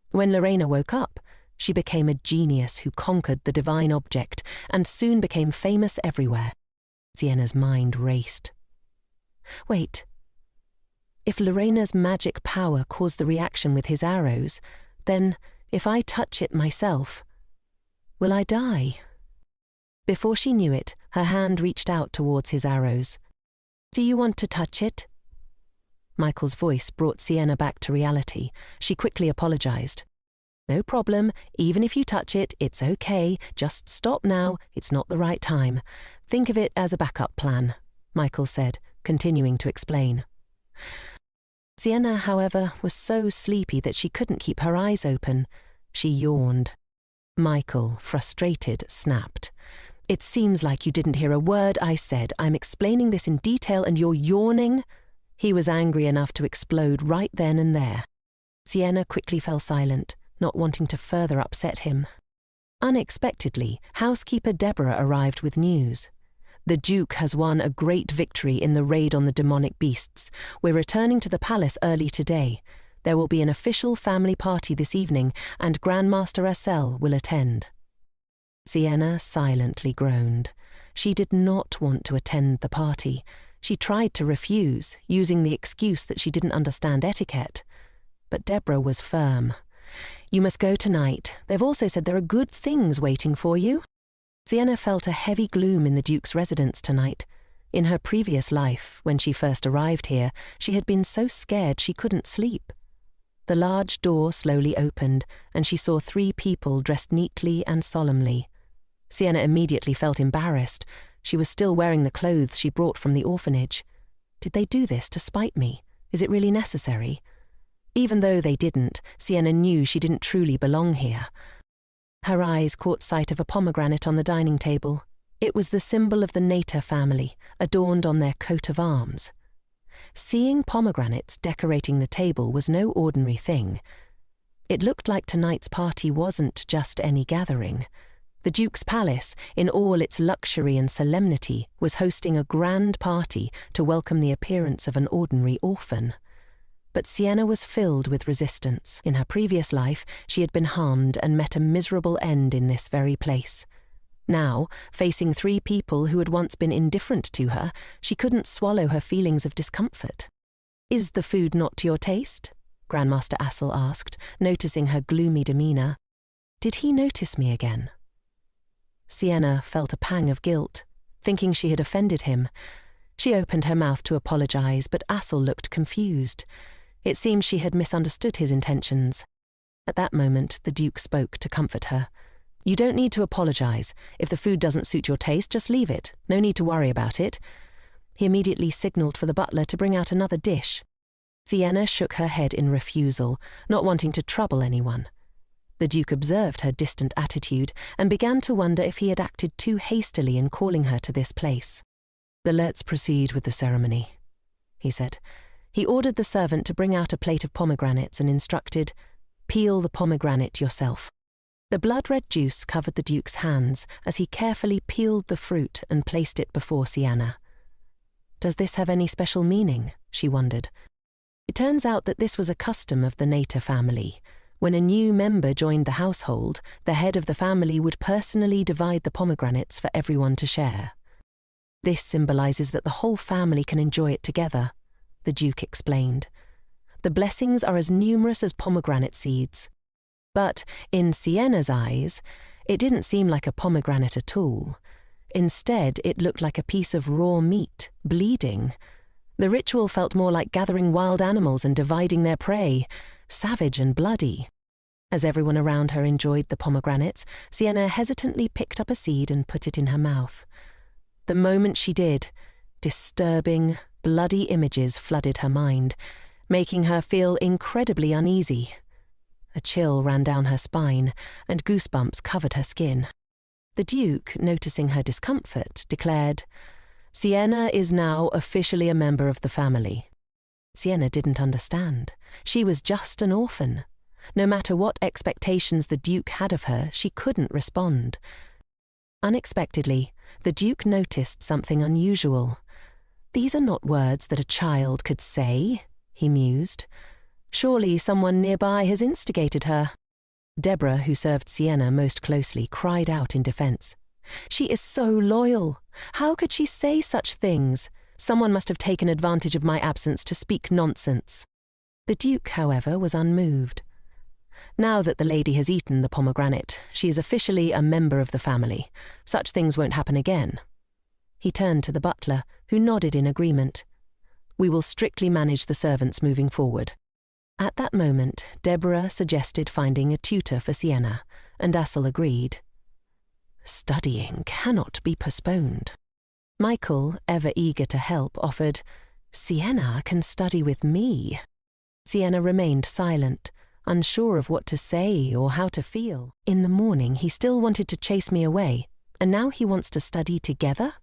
When Lorena woke up, she became a genius who conquered the divine object and soon became famous everywhere. Sienna's mind raced. Wait. If Lorena's magic power caused the reaction with his arrows, then, if I touch it myself, will I die? Before she knew it, her hand reached out towards his arrows. "Do you want to touch it?" Michael's voice brought Sienna back to reality. She quickly apologized. "No problem. Even if you touch it, it's okay. Just stop now. It's not the right time. Think of it as a backup plan," Michael said, continuing to explain. Sienna, however, was so sleepy that she couldn't keep her eyes open. She yawned. Michael, frustrated, snapped. It seems like you didn't hear a word I said. I'm explaining this in detail and you're yawning." He was angry enough to explode right then and there. Sienna quickly fell silent, not wanting to further upset him. Unexpectedly, housekeeper Deborah arrived with news. "The Duke has won a great victory in the raid on the demonic beasts. We're returning to the palace early today. There will be an official family party this evening, and Grandmaster Elle will attend." Sienna silently groaned. She did not want to attend the party. She tried to refuse, using the excuse that she didn't understand etiquette. But Deborah was firm. "You must go tonight. They've also said there are good things waiting for you." Sienna felt a heavy gloom in the Duke's residence tonight. In her previous life, when she first arrived here, she had been so scared she couldn't sleep. The large door slowly opened, and she saw 3 people dressed neatly and solemnly. Sienna immediately felt embarrassed. She was still wearing the clothes she brought from the orphanage. Did they do this to spite me? Is it really necessary? Even though they didn't, Sienna knew she didn't truly belong here. Her eyes caught sight of a pomegranate on the dining table. It was the symbol of the Nater family, adorned on their coat of arms. Seeing pomegranates decorating the table was no ordinary thing. It looked like tonight's party wasn't just any gathering. The Duke's palace, in all its luxury and solemnity, was hosting a grand party to welcome the appearance of an ordinary orphan. But Sienna was filled with resistance. In her previous life, she had been harmed and met a miserable end in this very place. Now, facing 3 people who had once been indifferent to her, she couldn't swallow her feelings of discomfort. "Is the food not to your taste?" Grandmaster Elle asked, noticing her gloomy demeanour. Did he notice me again? Sienna felt a pang of guilt, thinking she had offended him. She opened her mouth to apologize, but Elle looked confused. It seemed she had misunderstood his intentions. At that moment, the Duke spoke to comfort her. "You don't need to apologize. If the food doesn't suit your taste, just leave it. No need to worry about it." He immediately signaled for the butler to bring out another dish. Sienna shook her head in refusal, not wanting to trouble anyone. The Duke observed her distant attitude and began to wonder if he had acted too hastily in calling her to this place. "Let's proceed with the ceremony," he said. He ordered the servant to bring out a plate of pomegranates and instructed, "Peel the pomegranate yourself." The blood-red juice covered the Duke's hands as he carefully peeled the fruit and placed it before Sienna. Does this have any special meaning? She wondered. It turns out that this was a custom of the Nater family. When a new member joined the household, the head of the family would personally divide the pomegranates for everyone to share. "This symbolizes that the whole family can enjoy it together," the Duke explained. "The blessings are as numerous as pomegranate seeds." But in Sienna's eyes, it didn't seem like a pomegranate at all. Instead, it looked like a piece of raw meat, bleeding. The ritual felt more like gathering wild animals and dividing their prey, savage and bloody. As everyone around her enjoyed the pomegranates, Sienna hesitantly picked up a seed and put it in her mouth. The moment she did, disturbing, bloody images flooded her mind, making her feel incredibly uneasy. A chill ran down her spine, and goosebumps covered her skin. The Duke, noticing her discomfort, declared, "Sienna is now officially a member of the family." Sienna didn't understand. She was just an orphan. No matter what expectations the Duke had of her, she couldn't respond. Unexpectedly, the Duke noticed something unusual. "These are not words that a child could say," he mused. "Surely someone nearby has instigated her." Deborah, who served Sienna most closely, cried out in defense. "She is so loyal. How could she say such things? Someone must have taken advantage of my absence to speak nonsense." The Duke, however, was unmoved. "Now that the lady has eaten the pomegranate, she is officially a member of the family. Such things won't happen again." He turned to the butler, who nodded in agreement. "We will strictly manage the servants moving forward." At that moment, Deborah suggested finding a tutor for Sienna, and Elle agreed. Studying cannot be postponed. Michael, ever eager to help, offered, "Sienna can study with me." Sienna remained silent, unsure of what to say or how to feel. "In the morning, he still wanted to chase me away. and now he wants to study together?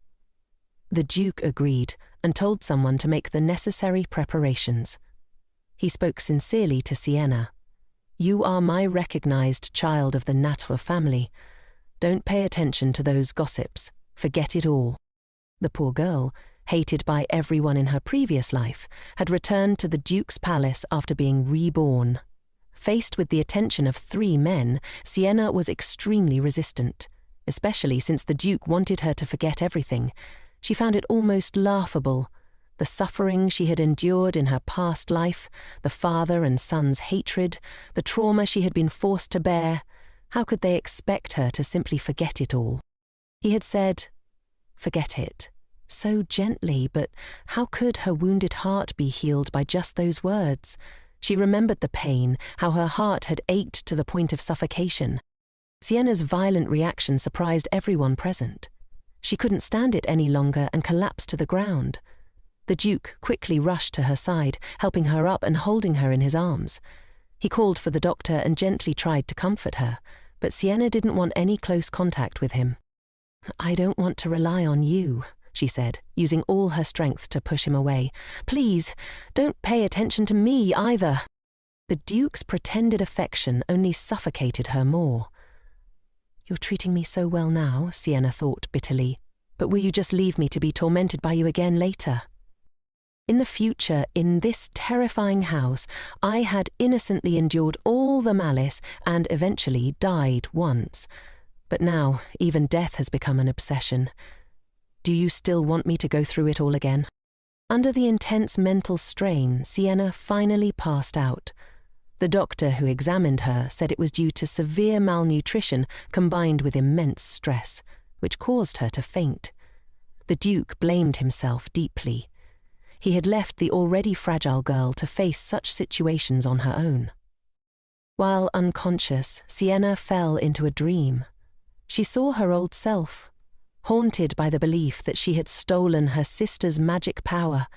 The Duke agreed and told someone to make the necessary preparations. He spoke sincerely to Sienna. You are my recognized child of the Manhwa family. Don't pay attention to those gossips. Forget it all. The poor girl, hated by everyone in her previous life, had returned to the Duke's palace after being reborn. Faced with the attention of 3 men, Sienna was extremely resistant, especially since the Duke wanted her to forget everything. She found it almost laughable. The suffering she had endured in her past life, the father and son's hatred, the trauma she had been forced to bear. How could they expect her to simply forget it all? He had said, "Forget it," so gently, but how could her wounded heart be healed by just those words? She remembered the pain, how her heart had ached to the point of suffocation. Sienna's violent reaction surprised everyone present. She couldn't stand it any longer and collapsed to the ground. The Duke quickly rushed to her side, helping her up and holding her in his arms. He called for the doctor and gently tried to comfort her, but Sienna didn't want any close contact with him. "I don't want to rely on you," she said, using all her strength to push him away. "Please, don't pay attention to me either." The Duke's pretended affection only suffocated her more. "You're treating me so well now," Sienna thought bitterly, "but will you just leave me to be tormented by you again later? In the future, in this terrifying house, I had innocently endured all the malice and eventually died once. But now, even death has become an obsession. Do you still want me to go through it all again?" Under the intense mental strain, Sienna finally passed out. The doctor who examined her said it was due to severe malnutrition combined with immense stress, which caused her to faint. The Duke blamed himself deeply. He had left the already fragile girl to face such situations on her own. While unconscious, Sienna fell into a dream. She saw her old self, haunted by the belief that she had stolen her sister's magic power.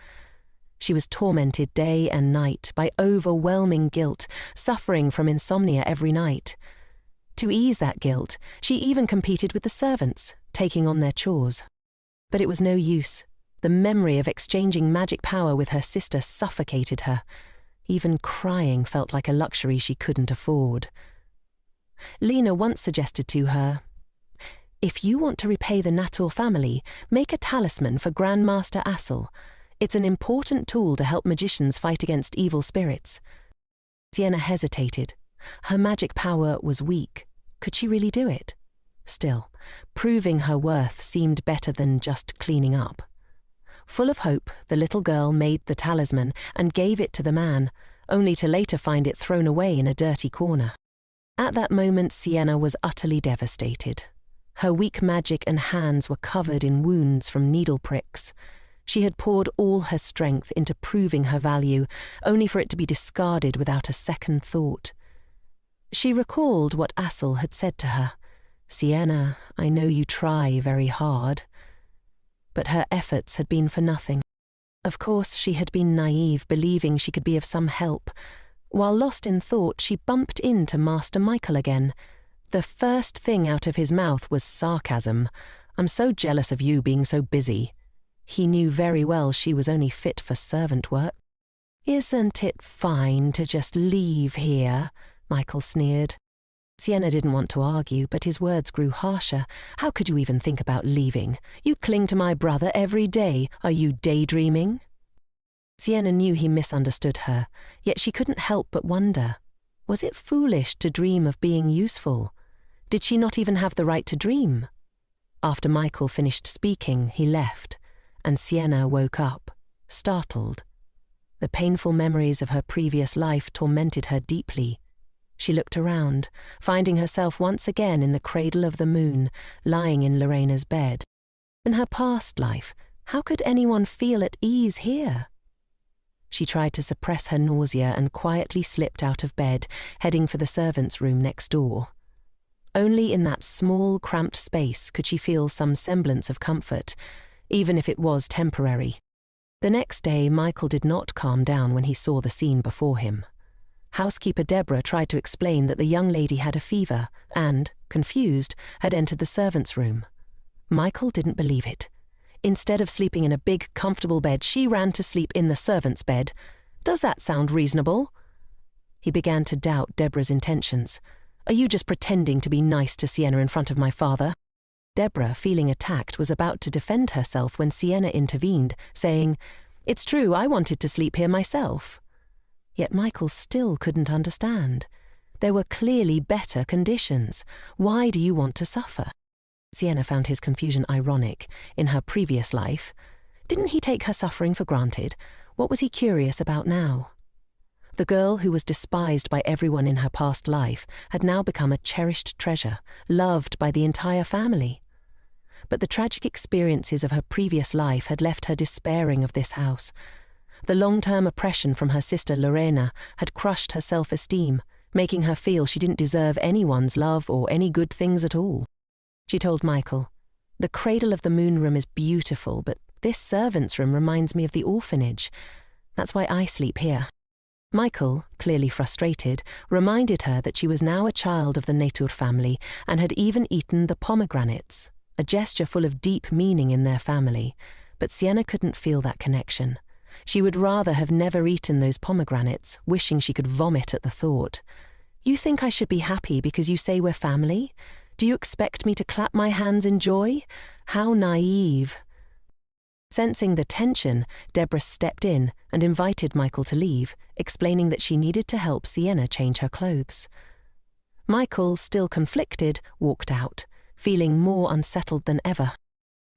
She was tormented day and night by overwhelming guilt, suffering from insomnia every night. To ease that guilt, she even competed with the servants, taking on their chores. But it was no use. The memory of exchanging magic power with her sister suffocated her. Even crying felt like a luxury she couldn't afford. Lena once suggested to her, "If you want to repay the Manhwa family, make a talisman for Grandmaster Elle. It's an important tool to help magicians fight against evil spirits." Sienna hesitated. Her magic power was weak. Could she really do it? Still, proving her worth seemed better than just cleaning up. Full of hope, the little girl made the talisman and gave it to the man, only to later find it thrown away in a dirty corner. At that moment, Sienna was utterly devastated. Her weak magic and hands were covered in wounds from needle pricks. She had poured all her strength into proving her value, only for it to be discarded without a second thought. She recalled what Elle had said to her. "Sienna, I know you try very hard." But her efforts had been for nothing. Of course, she had been naive, believing she could be of some help. While lost in thought, she bumped into Master Michael again. The first thing out of his mouth was sarcasm. "I'm so jealous of you being so busy." He knew very well she was only fit for servant work. "Isn't it fine to just leave here?" Michael sneered. Sienna didn't want to argue, but his words grew harsher. "How could you even think about leaving? You cling to my brother every day. Are you daydreaming?" Sienna knew he misunderstood her, yet she couldn't help but wonder. Was it foolish to dream of being useful? Did she not even have the right to dream? After Michael finished speaking, he left, and Sienna woke up, startled. The painful memories of her previous life tormented her deeply. She looked around, finding herself once again in the cradle of the moon, lying in Lorena's bed. In her past life, how could anyone feel at ease here? She tried to suppress her nausea and quietly slipped out of bed, heading for the servants' room next door. Only in that small, cramped space could she feel some semblance of comfort, even if it was temporary. The next day, Michael did not calm down when he saw the scene before him. Housekeeper Deborah tried to explain that the young lady had a fever and, confused, had entered the servants' room. Michael didn't believe it. Instead of sleeping in a big, comfortable bed, she ran to sleep in the servant's bed. Does that sound reasonable? He began to doubt Deborah's intentions. Are you just pretending to be nice to Sienna in front of my father? Deborah, feeling attacked, was about to defend herself when Sienna intervened, saying, It's true, I wanted to sleep here myself. Yet Michael still couldn't understand. There were clearly better conditions. Why do you want to suffer? Sienna found his confusion ironic. In her previous life, didn't he take her suffering for granted? What was he curious about now? The girl who was despised by everyone in her past life had now become a cherished treasure, loved by the entire family. But the tragic experiences of her previous life had left her despairing of this house. The long-term oppression from her sister Lorena had crushed her self-esteem, making her feel she didn't deserve anyone's love or any good things at all. She told Michael, The Cradle of the Moon room is beautiful, but this servant's room reminds me of the orphanage. That's why I sleep here. Michael, clearly frustrated, reminded her that she was now a child of the Netur family and had even eaten the pomegranates, a gesture full of deep meaning in their family. But Sienna couldn't feel that connection. She would rather have never eaten those pomegranates, wishing she could vomit at the thought. You think I should be happy because you say we're family? Do you expect me to clap my hands in joy? How naive. Sensing the tension, Deborah stepped in and invited Michael to leave, explaining that she needed to help Sienna change her clothes. Michael, still conflicted, walked out, feeling more unsettled than ever.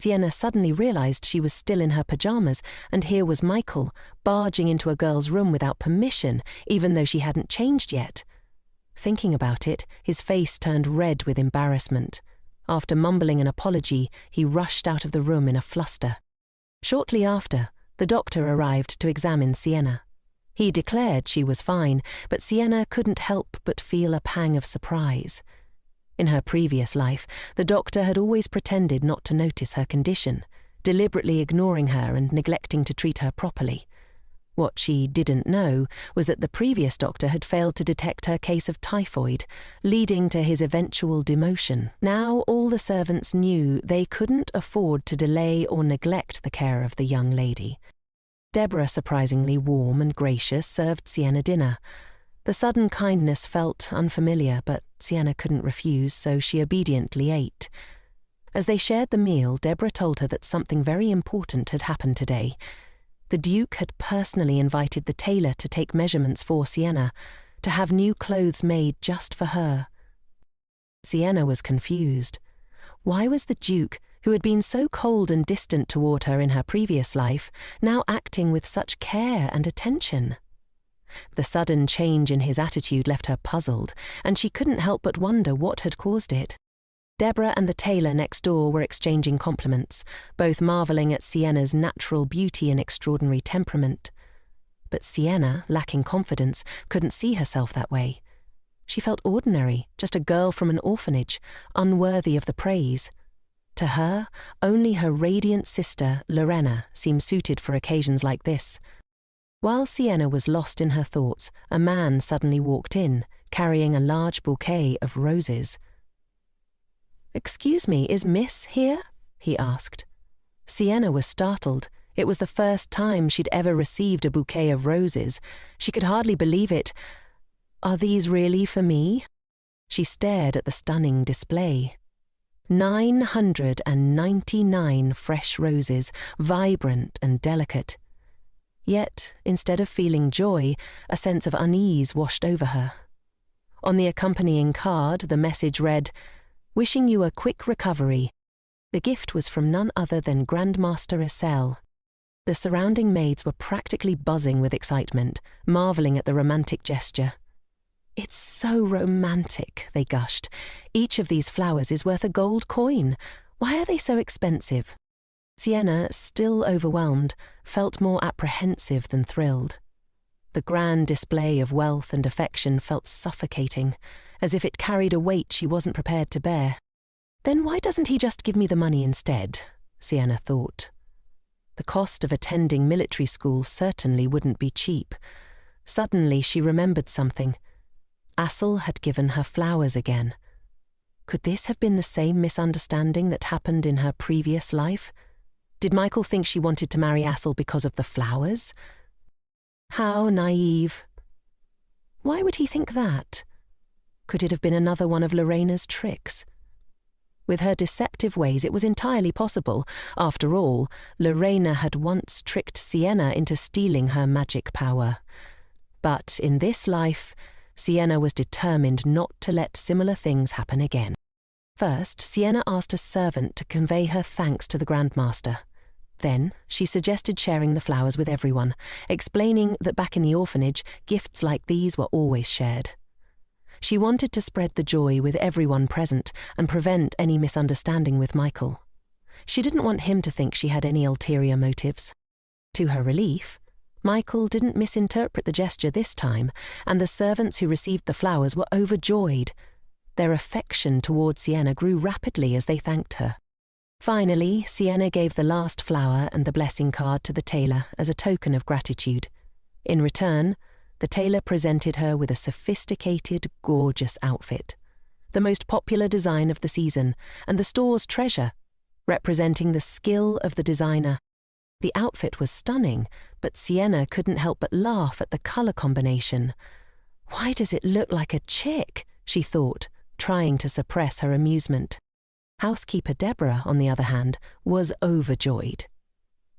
Sienna suddenly realized she was still in her pajamas, and here was Michael, barging into a girl's room without permission, even though she hadn't changed yet. Thinking about it, his face turned red with embarrassment. After mumbling an apology, he rushed out of the room in a fluster. Shortly after, the doctor arrived to examine Sienna. He declared she was fine, but Sienna couldn't help but feel a pang of surprise. In her previous life, the doctor had always pretended not to notice her condition, deliberately ignoring her and neglecting to treat her properly. What she didn't know was that the previous doctor had failed to detect her case of typhoid, leading to his eventual demotion. Now all the servants knew they couldn't afford to delay or neglect the care of the young lady. Deborah, surprisingly warm and gracious, served Sienna dinner. The sudden kindness felt unfamiliar, but Sienna couldn't refuse, so she obediently ate. As they shared the meal, Deborah told her that something very important had happened today. The Duke had personally invited the tailor to take measurements for Sienna, to have new clothes made just for her. Sienna was confused. Why was the Duke, who had been so cold and distant toward her in her previous life, now acting with such care and attention? The sudden change in his attitude left her puzzled, and she couldn't help but wonder what had caused it. Deborah and the tailor next door were exchanging compliments, both marvelling at Sienna's natural beauty and extraordinary temperament. But Sienna, lacking confidence, couldn't see herself that way. She felt ordinary, just a girl from an orphanage, unworthy of the praise. To her, only her radiant sister, Lorena, seemed suited for occasions like this. While Sienna was lost in her thoughts, a man suddenly walked in, carrying a large bouquet of roses. "Excuse me, is Miss here?" he asked. Sienna was startled. It was the first time she'd ever received a bouquet of roses. She could hardly believe it. "Are these really for me?" She stared at the stunning display. 999 fresh roses, vibrant and delicate. Yet, instead of feeling joy, a sense of unease washed over her. On the accompanying card, the message read, "Wishing you a quick recovery." The gift was from none other than Grandmaster Elle. The surrounding maids were practically buzzing with excitement, marvelling at the romantic gesture. "It's so romantic," they gushed. "Each of these flowers is worth a gold coin. Why are they so expensive?" Sienna, still overwhelmed, felt more apprehensive than thrilled. The grand display of wealth and affection felt suffocating, as if it carried a weight she wasn't prepared to bear. "Then why doesn't he just give me the money instead?" Sienna thought. The cost of attending military school certainly wouldn't be cheap. Suddenly she remembered something. Assel had given her flowers again. Could this have been the same misunderstanding that happened in her previous life? Did Michael think she wanted to marry Assel because of the flowers? How naive. Why would he think that? Could it have been another one of Lorena's tricks? With her deceptive ways, it was entirely possible. After all, Lorena had once tricked Sienna into stealing her magic power. But in this life, Sienna was determined not to let similar things happen again. First, Sienna asked a servant to convey her thanks to the Grandmaster. Then, she suggested sharing the flowers with everyone, explaining that back in the orphanage, gifts like these were always shared. She wanted to spread the joy with everyone present and prevent any misunderstanding with Michael. She didn't want him to think she had any ulterior motives. To her relief, Michael didn't misinterpret the gesture this time, and the servants who received the flowers were overjoyed. Their affection toward Sienna grew rapidly as they thanked her. Finally, Sienna gave the last flower and the blessing card to the tailor as a token of gratitude. In return, the tailor presented her with a sophisticated, gorgeous outfit, the most popular design of the season and the store's treasure, representing the skill of the designer. The outfit was stunning, but Sienna couldn't help but laugh at the color combination. Why does it look like a chick? She thought, trying to suppress her amusement. Housekeeper Deborah, on the other hand, was overjoyed.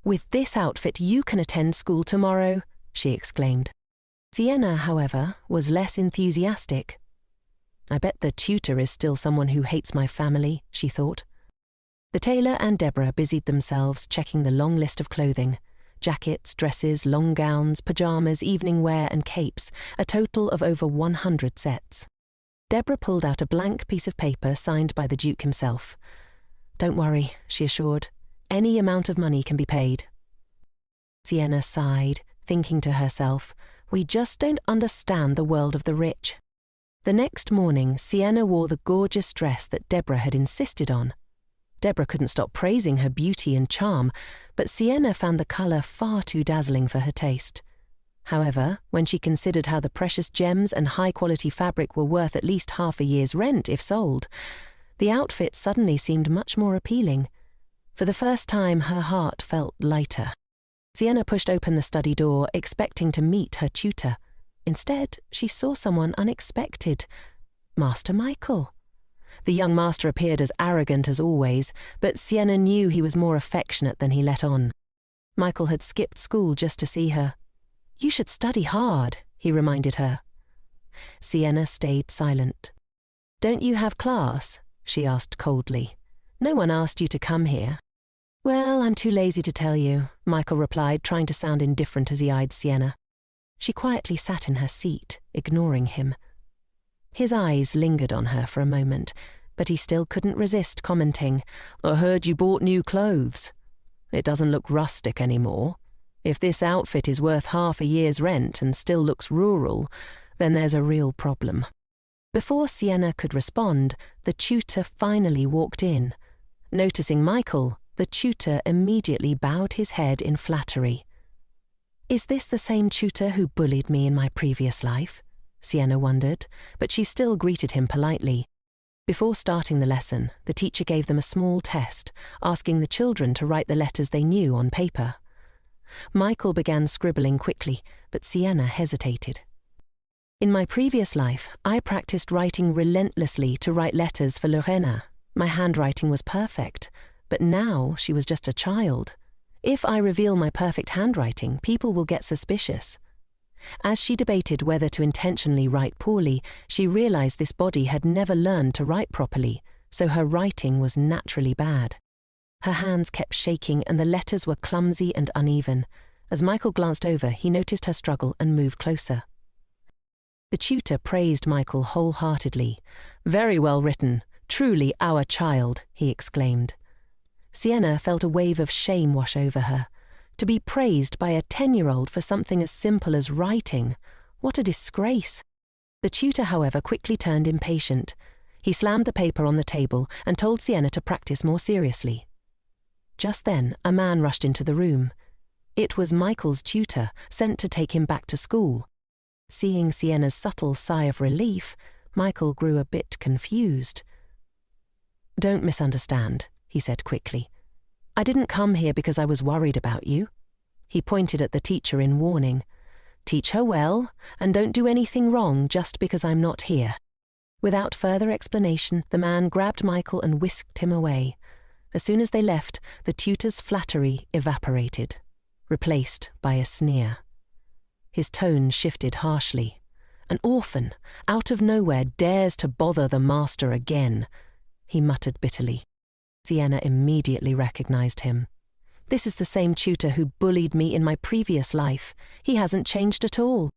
"With this outfit you can attend school tomorrow," she exclaimed. Sienna, however, was less enthusiastic. "I bet the tutor is still someone who hates my family," she thought. The tailor and Deborah busied themselves checking the long list of clothing: jackets, dresses, long gowns, pajamas, evening wear and capes, a total of over 100 sets. Deborah pulled out a blank piece of paper signed by the Duke himself. "Don't worry," she assured. "Any amount of money can be paid." Sienna sighed, thinking to herself, "We just don't understand the world of the rich." The next morning, Sienna wore the gorgeous dress that Deborah had insisted on. Deborah couldn't stop praising her beauty and charm, but Sienna found the colour far too dazzling for her taste. However, when she considered how the precious gems and high-quality fabric were worth at least half a year's rent if sold, the outfit suddenly seemed much more appealing. For the first time, her heart felt lighter. Sienna pushed open the study door, expecting to meet her tutor. Instead, she saw someone unexpected: Master Michael. The young master appeared as arrogant as always, but Sienna knew he was more affectionate than he let on. Michael had skipped school just to see her. "You should study hard," he reminded her. Sienna stayed silent. "Don't you have class?" she asked coldly. "No one asked you to come here." "Well, I'm too lazy to tell you," Michael replied, trying to sound indifferent as he eyed Sienna. She quietly sat in her seat, ignoring him. His eyes lingered on her for a moment, but he still couldn't resist commenting, "I heard you bought new clothes. It doesn't look rustic anymore. If this outfit is worth half a year's rent and still looks rural, then there's a real problem." Before Sienna could respond, the tutor finally walked in. Noticing Michael, the tutor immediately bowed his head in flattery. "Is this the same tutor who bullied me in my previous life?" Sienna wondered, but she still greeted him politely. Before starting the lesson, the teacher gave them a small test, asking the children to write the letters they knew on paper. Michael began scribbling quickly, but Sienna hesitated. "In my previous life, I practiced writing relentlessly to write letters for Lorena. My handwriting was perfect, but now she was just a child. If I reveal my perfect handwriting, people will get suspicious." As she debated whether to intentionally write poorly, she realized this body had never learned to write properly, so her writing was naturally bad. Her hands kept shaking and the letters were clumsy and uneven. As Michael glanced over, he noticed her struggle and moved closer. The tutor praised Michael wholeheartedly. "Very well written. Truly our child," he exclaimed. Sienna felt a wave of shame wash over her. To be praised by a 10-year-old for something as simple as writing. What a disgrace. The tutor, however, quickly turned impatient. He slammed the paper on the table and told Sienna to practice more seriously. Just then, a man rushed into the room. It was Michael's tutor, sent to take him back to school. Seeing Sienna's subtle sigh of relief, Michael grew a bit confused. "Don't misunderstand," he said quickly. "I didn't come here because I was worried about you." He pointed at the teacher in warning. "Teach her well, and don't do anything wrong just because I'm not here." Without further explanation, the man grabbed Michael and whisked him away. As soon as they left, the tutor's flattery evaporated, replaced by a sneer. His tone shifted harshly. "An orphan, out of nowhere, dares to bother the master again," he muttered bitterly. Sienna immediately recognized him. "This is the same tutor who bullied me in my previous life. He hasn't changed at all."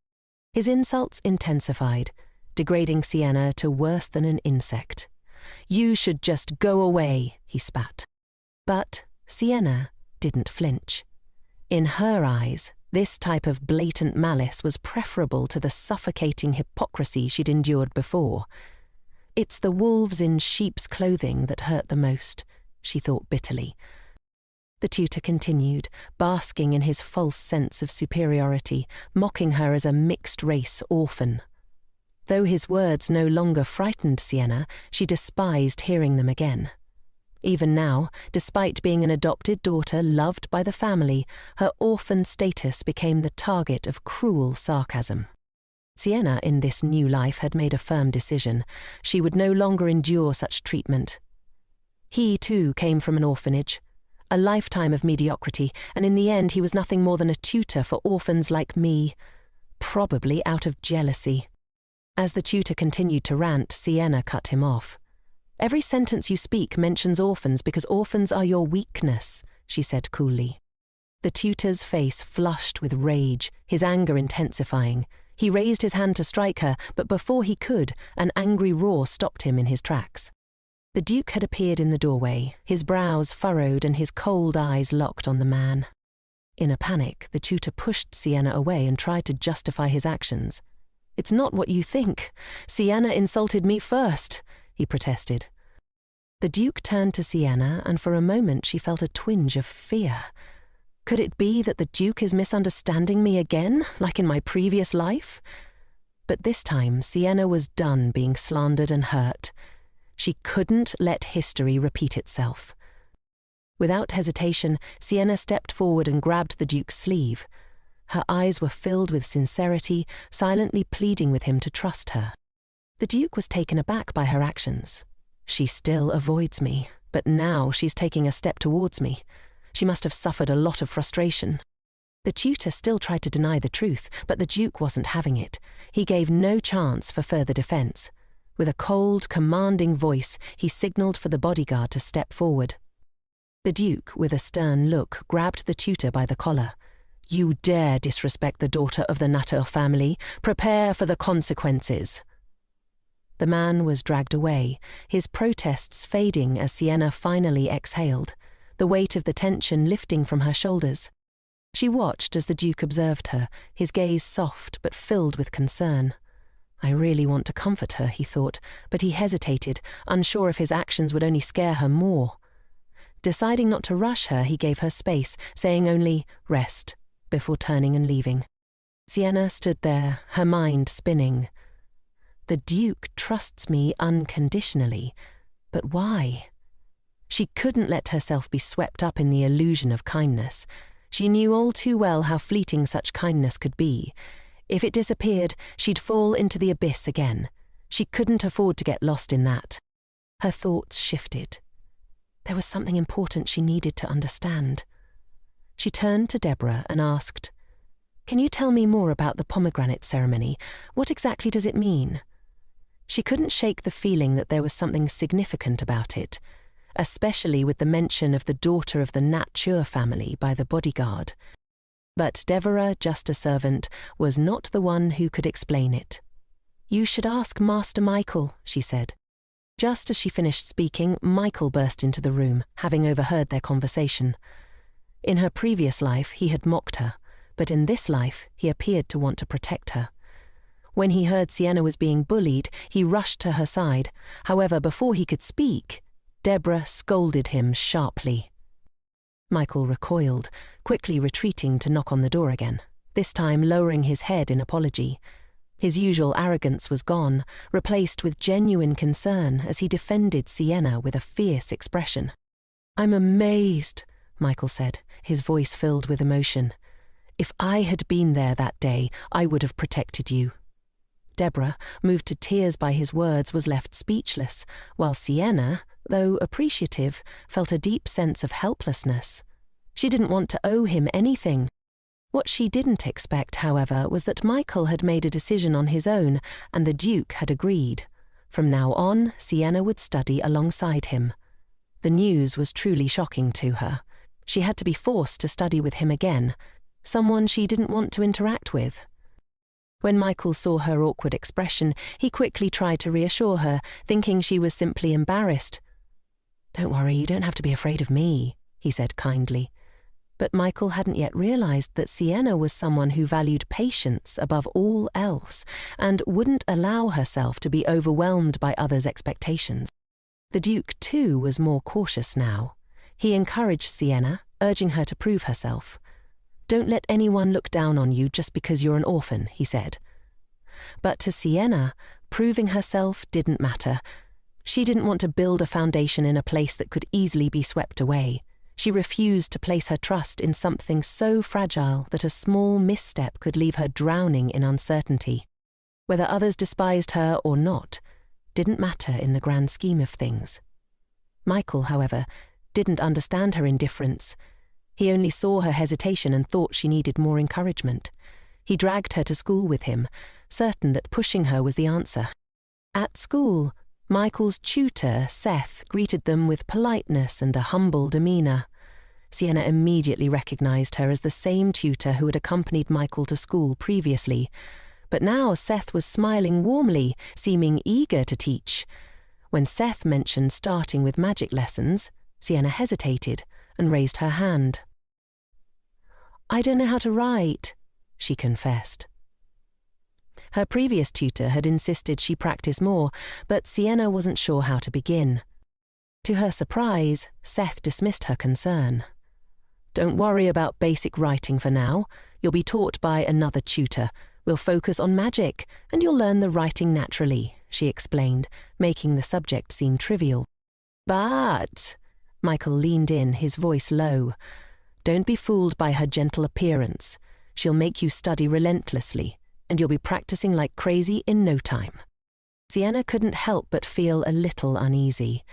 His insults intensified, degrading Sienna to worse than an insect. "You should just go away," he spat. But Sienna didn't flinch. In her eyes, this type of blatant malice was preferable to the suffocating hypocrisy she'd endured before. "It's the wolves in sheep's clothing that hurt the most," she thought bitterly. The tutor continued, basking in his false sense of superiority, mocking her as a mixed-race orphan. Though his words no longer frightened Sienna, she despised hearing them again. Even now, despite being an adopted daughter loved by the family, her orphan status became the target of cruel sarcasm. Sienna, in this new life, had made a firm decision. She would no longer endure such treatment. He, too, came from an orphanage, a lifetime of mediocrity, and in the end he was nothing more than a tutor for orphans like me, probably out of jealousy. As the tutor continued to rant, Sienna cut him off. "Every sentence you speak mentions orphans because orphans are your weakness," she said coolly. The tutor's face flushed with rage, his anger intensifying. He raised his hand to strike her, but before he could, an angry roar stopped him in his tracks. The Duke had appeared in the doorway, his brows furrowed and his cold eyes locked on the man. In a panic, the tutor pushed Sienna away and tried to justify his actions. "It's not what you think. Sienna insulted me first," he protested. The Duke turned to Sienna, and for a moment she felt a twinge of fear. Could it be that the Duke is misunderstanding me again, like in my previous life? But this time, Sienna was done being slandered and hurt. She couldn't let history repeat itself. Without hesitation, Sienna stepped forward and grabbed the Duke's sleeve. Her eyes were filled with sincerity, silently pleading with him to trust her. The Duke was taken aback by her actions. "She still avoids me, but now she's taking a step towards me. She must have suffered a lot of frustration." The tutor still tried to deny the truth, but the Duke wasn't having it. He gave no chance for further defense. With a cold, commanding voice, he signaled for the bodyguard to step forward. The Duke, with a stern look, grabbed the tutor by the collar. "You dare disrespect the daughter of the Natter family. Prepare for the consequences." The man was dragged away, his protests fading as Sienna finally exhaled, the weight of the tension lifting from her shoulders. She watched as the Duke observed her, his gaze soft but filled with concern. "I really want to comfort her," he thought, but he hesitated, unsure if his actions would only scare her more. Deciding not to rush her, he gave her space, saying only, "Rest," before turning and leaving. Sienna stood there, her mind spinning. The Duke trusts me unconditionally, but why? She couldn't let herself be swept up in the illusion of kindness. She knew all too well how fleeting such kindness could be. If it disappeared, she'd fall into the abyss again. She couldn't afford to get lost in that. Her thoughts shifted. There was something important she needed to understand. She turned to Deborah and asked, "Can you tell me more about the pomegranate ceremony? What exactly does it mean?" She couldn't shake the feeling that there was something significant about it, especially with the mention of the daughter of the Nature family by the bodyguard. But Deborah, just a servant, was not the one who could explain it. "You should ask Master Michael," she said. Just as she finished speaking, Michael burst into the room, having overheard their conversation. In her previous life, he had mocked her, but in this life, he appeared to want to protect her. When he heard Sienna was being bullied, he rushed to her side. However, before he could speak, Deborah scolded him sharply. Michael recoiled, quickly retreating to knock on the door again, this time lowering his head in apology. His usual arrogance was gone, replaced with genuine concern as he defended Sienna with a fierce expression. "I'm amazed," Michael said, his voice filled with emotion. "If I had been there that day, I would have protected you." Deborah, moved to tears by his words, was left speechless, while Sienna, though appreciative, felt a deep sense of helplessness. She didn't want to owe him anything. What she didn't expect, however, was that Michael had made a decision on his own, and the Duke had agreed. From now on, Sienna would study alongside him. The news was truly shocking to her. She had to be forced to study with him again, someone she didn't want to interact with. When Michael saw her awkward expression, he quickly tried to reassure her, thinking she was simply embarrassed. "Don't worry, you don't have to be afraid of me," he said kindly. But Michael hadn't yet realized that Sienna was someone who valued patience above all else and wouldn't allow herself to be overwhelmed by others' expectations. The Duke, too, was more cautious now. He encouraged Sienna, urging her to prove herself. "Don't let anyone look down on you just because you're an orphan," he said. But to Sienna, proving herself didn't matter. She didn't want to build a foundation in a place that could easily be swept away. She refused to place her trust in something so fragile that a small misstep could leave her drowning in uncertainty. Whether others despised her or not didn't matter in the grand scheme of things. Michael, however, didn't understand her indifference. He only saw her hesitation and thought she needed more encouragement. He dragged her to school with him, certain that pushing her was the answer. At school, Michael's tutor, Seth, greeted them with politeness and a humble demeanour. Sienna immediately recognised her as the same tutor who had accompanied Michael to school previously, but now Seth was smiling warmly, seeming eager to teach. When Seth mentioned starting with magic lessons, Sienna hesitated and raised her hand. "I don't know how to write," she confessed. Her previous tutor had insisted she practice more, but Sienna wasn't sure how to begin. To her surprise, Seth dismissed her concern. "Don't worry about basic writing for now. You'll be taught by another tutor. We'll focus on magic, and you'll learn the writing naturally," she explained, making the subject seem trivial. "But," Michael leaned in, his voice low, "don't be fooled by her gentle appearance. She'll make you study relentlessly, and you'll be practicing like crazy in no time." Sienna couldn't help but feel a little uneasy.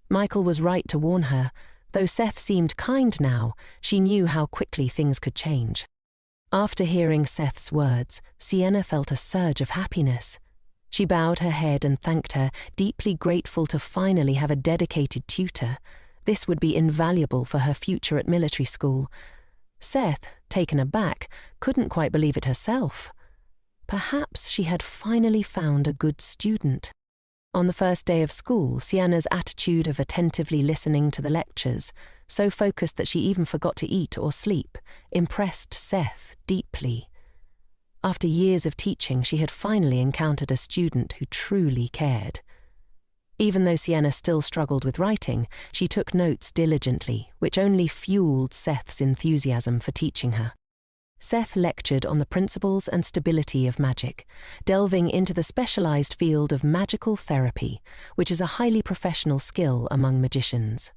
Michael was right to warn her. Though Seth seemed kind now, she knew how quickly things could change. After hearing Seth's words, Sienna felt a surge of happiness. She bowed her head and thanked her, deeply grateful to finally have a dedicated tutor. This would be invaluable for her future at military school. Seth, taken aback, couldn't quite believe it herself. Perhaps she had finally found a good student. On the first day of school, Sienna's attitude of attentively listening to the lectures, so focused that she even forgot to eat or sleep, impressed Seth deeply. After years of teaching, she had finally encountered a student who truly cared. Even though Sienna still struggled with writing, she took notes diligently, which only fueled Seth's enthusiasm for teaching her. Seth lectured on the principles and stability of magic, delving into the specialized field of magical therapy, which is a highly professional skill among magicians.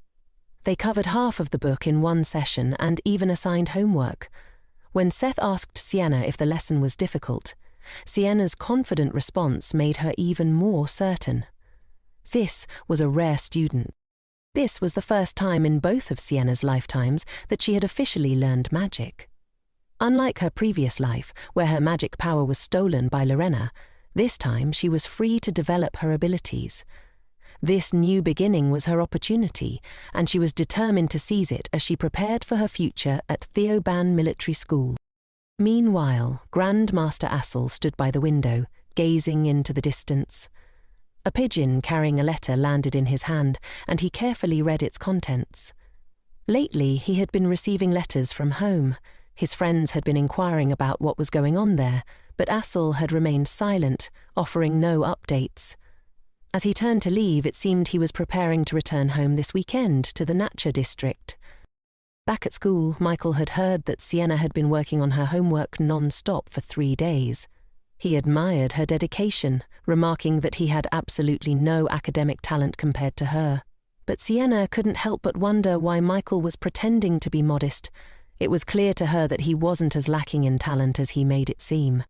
They covered half of the book in one session and even assigned homework. When Seth asked Sienna if the lesson was difficult, Sienna's confident response made her even more certain. This was a rare student. This was the first time in both of Sienna's lifetimes that she had officially learned magic. Unlike her previous life, where her magic power was stolen by Lorena, this time she was free to develop her abilities. This new beginning was her opportunity, and she was determined to seize it as she prepared for her future at Theoban Military School. Meanwhile, Grand Master Assel stood by the window, gazing into the distance. A pigeon carrying a letter landed in his hand, and he carefully read its contents. Lately, he had been receiving letters from home. His friends had been inquiring about what was going on there, but Assel had remained silent, offering no updates. As he turned to leave, it seemed he was preparing to return home this weekend to the Natcha district. Back at school, Michael had heard that Sienna had been working on her homework non-stop for 3 days. He admired her dedication, remarking that he had absolutely no academic talent compared to her. But Sienna couldn't help but wonder why Michael was pretending to be modest. It was clear to her that he wasn't as lacking in talent as he made it seem.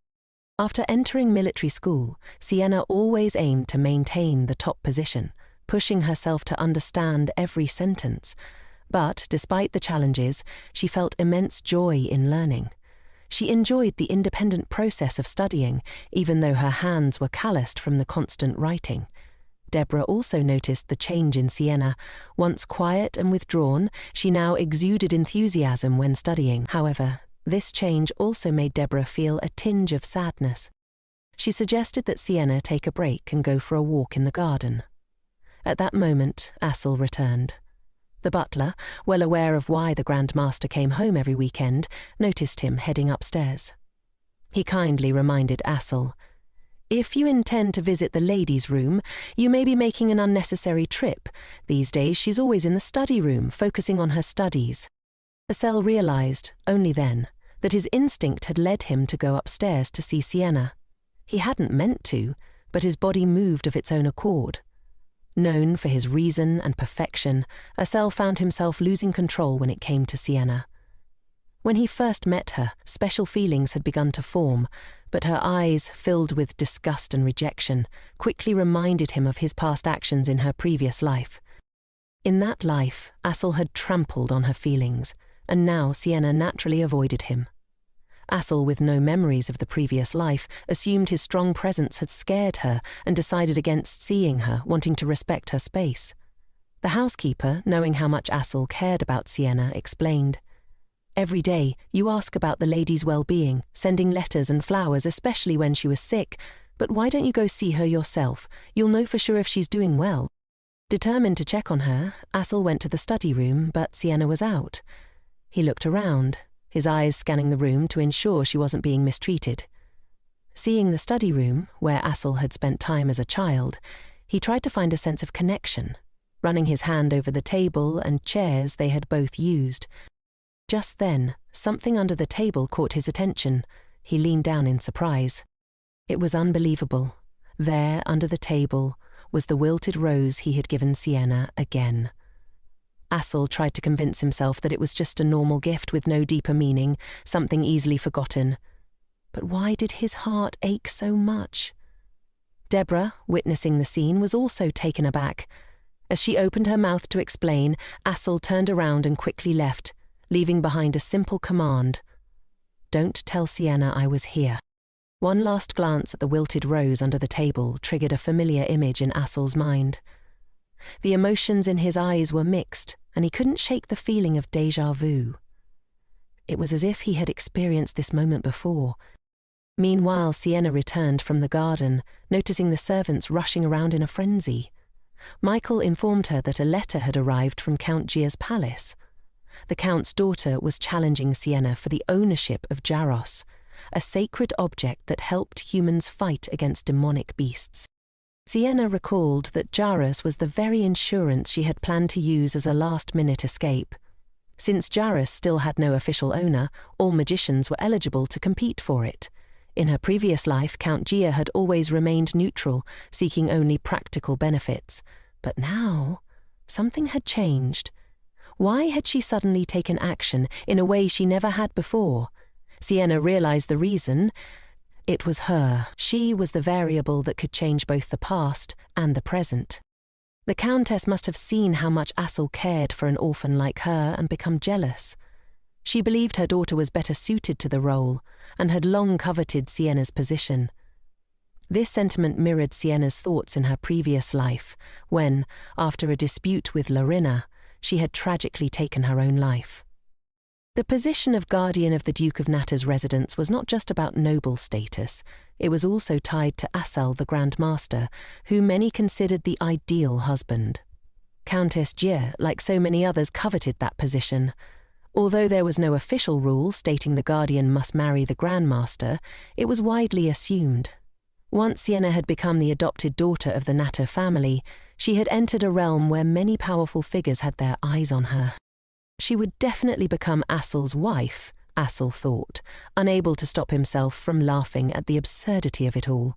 After entering military school, Sienna always aimed to maintain the top position, pushing herself to understand every sentence. But, despite the challenges, she felt immense joy in learning. She enjoyed the independent process of studying, even though her hands were calloused from the constant writing. Deborah also noticed the change in Sienna. Once quiet and withdrawn, she now exuded enthusiasm when studying. However, this change also made Deborah feel a tinge of sadness. She suggested that Sienna take a break and go for a walk in the garden. At that moment, Elle returned. The butler, well aware of why the Grand Master came home every weekend, noticed him heading upstairs. He kindly reminded Elle, "If you intend to visit the ladies' room, you may be making an unnecessary trip. These days she's always in the study room, focusing on her studies." Elle realized, only then, that his instinct had led him to go upstairs to see Sienna. He hadn't meant to, but his body moved of its own accord. Known for his reason and perfection, Elle found himself losing control when it came to Sienna. When he first met her, special feelings had begun to form, but her eyes, filled with disgust and rejection, quickly reminded him of his past actions in her previous life. In that life, Elle had trampled on her feelings, and now Sienna naturally avoided him. Elle, with no memories of the previous life, assumed his strong presence had scared her and decided against seeing her, wanting to respect her space. The housekeeper, knowing how much Elle cared about Sienna, explained, "Every day, you ask about the lady's well-being, sending letters and flowers, especially when she was sick, but why don't you go see her yourself? You'll know for sure if she's doing well." Determined to check on her, Elle went to the study room, but Sienna was out. He looked around, his eyes scanning the room to ensure she wasn't being mistreated. Seeing the study room, where Elle had spent time as a child, he tried to find a sense of connection, running his hand over the table and chairs they had both used. Just then, something under the table caught his attention. He leaned down in surprise. It was unbelievable. There, under the table, was the wilted rose he had given Sienna again. Elle tried to convince himself that it was just a normal gift with no deeper meaning, something easily forgotten. But why did his heart ache so much? Deborah, witnessing the scene, was also taken aback. As she opened her mouth to explain, Elle turned around and quickly left, leaving behind a simple command: "Don't tell Sienna I was here." One last glance at the wilted rose under the table triggered a familiar image in Assel's mind. The emotions in his eyes were mixed, and he couldn't shake the feeling of déjà vu. It was as if he had experienced this moment before. Meanwhile, Sienna returned from the garden, noticing the servants rushing around in a frenzy. Michael informed her that a letter had arrived from Count Gia's palace. The Count's daughter was challenging Sienna for the ownership of Jaros, a sacred object that helped humans fight against demonic beasts. Sienna recalled that Jaros was the very insurance she had planned to use as a last-minute escape. Since Jaros still had no official owner, all magicians were eligible to compete for it. In her previous life, Count Gia had always remained neutral, seeking only practical benefits. But now, something had changed. Why had she suddenly taken action in a way she never had before? Sienna realized the reason. It was her. She was the variable that could change both the past and the present. The Countess must have seen how much Assel cared for an orphan like her and become jealous. She believed her daughter was better suited to the role and had long coveted Sienna's position. This sentiment mirrored Sienna's thoughts in her previous life, when, after a dispute with Larina, she had tragically taken her own life. The position of guardian of the Duke of Natta's residence was not just about noble status, it was also tied to Assel the Grand Master, who many considered the ideal husband. Countess Jie, like so many others, coveted that position. Although there was no official rule stating the guardian must marry the Grand Master, it was widely assumed. Once Sienna had become the adopted daughter of the Natta family, she had entered a realm where many powerful figures had their eyes on her. She would definitely become Assel's wife, Assel thought, unable to stop himself from laughing at the absurdity of it all.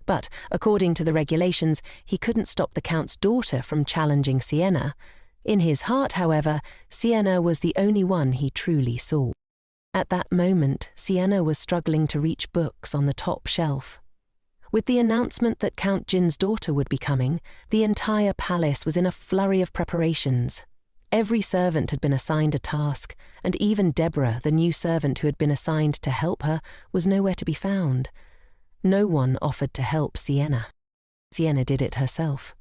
But, according to the regulations, he couldn't stop the Count's daughter from challenging Sienna. In his heart, however, Sienna was the only one he truly saw. At that moment, Sienna was struggling to reach books on the top shelf. With the announcement that Count Jin's daughter would be coming, the entire palace was in a flurry of preparations. Every servant had been assigned a task, and even Deborah, the new servant who had been assigned to help her, was nowhere to be found. No one offered to help Sienna. Sienna did it herself.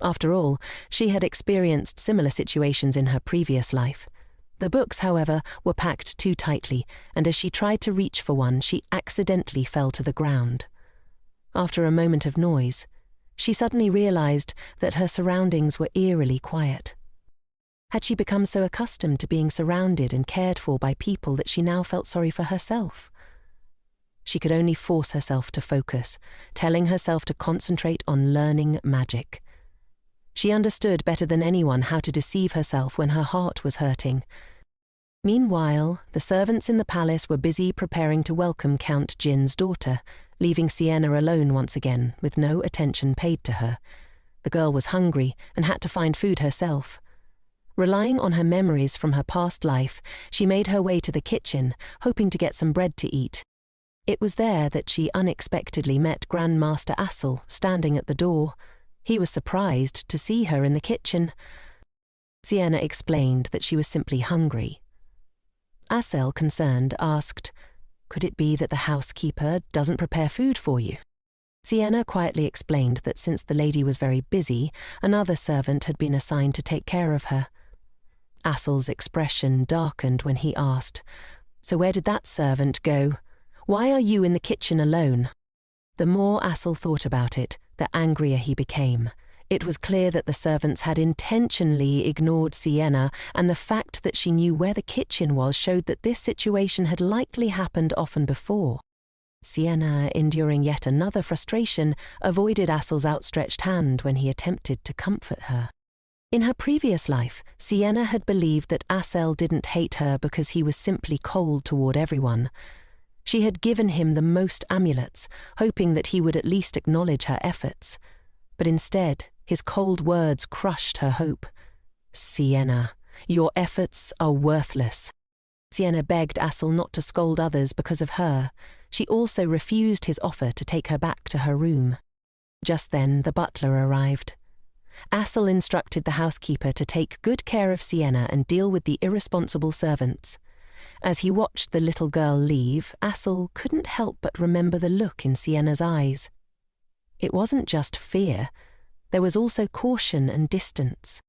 After all, she had experienced similar situations in her previous life. The books, however, were packed too tightly, and as she tried to reach for one, she accidentally fell to the ground. After a moment of noise, she suddenly realized that her surroundings were eerily quiet. Had she become so accustomed to being surrounded and cared for by people that she now felt sorry for herself? She could only force herself to focus, telling herself to concentrate on learning magic. She understood better than anyone how to deceive herself when her heart was hurting. Meanwhile, the servants in the palace were busy preparing to welcome Count Jin's daughter, leaving Sienna alone once again, with no attention paid to her. The girl was hungry and had to find food herself. Relying on her memories from her past life, she made her way to the kitchen, hoping to get some bread to eat. It was there that she unexpectedly met Grandmaster Assel standing at the door. He was surprised to see her in the kitchen. Sienna explained that she was simply hungry. Assel, concerned, asked, "Could it be that the housekeeper doesn't prepare food for you?" Sienna quietly explained that since the lady was very busy, another servant had been assigned to take care of her. Assel's expression darkened when he asked, "So where did that servant go? Why are you in the kitchen alone?" The more Assel thought about it, the angrier he became. It was clear that the servants had intentionally ignored Sienna, and the fact that she knew where the kitchen was showed that this situation had likely happened often before. Sienna, enduring yet another frustration, avoided Assel's outstretched hand when he attempted to comfort her. In her previous life, Sienna had believed that Assel didn't hate her because he was simply cold toward everyone. She had given him the most amulets, hoping that he would at least acknowledge her efforts. But instead, his cold words crushed her hope. "Sienna, your efforts are worthless." Sienna begged Assel not to scold others because of her. She also refused his offer to take her back to her room. Just then, the butler arrived. Assel instructed the housekeeper to take good care of Sienna and deal with the irresponsible servants. As he watched the little girl leave, Assel couldn't help but remember the look in Sienna's eyes. It wasn't just fear. There was also caution and distance.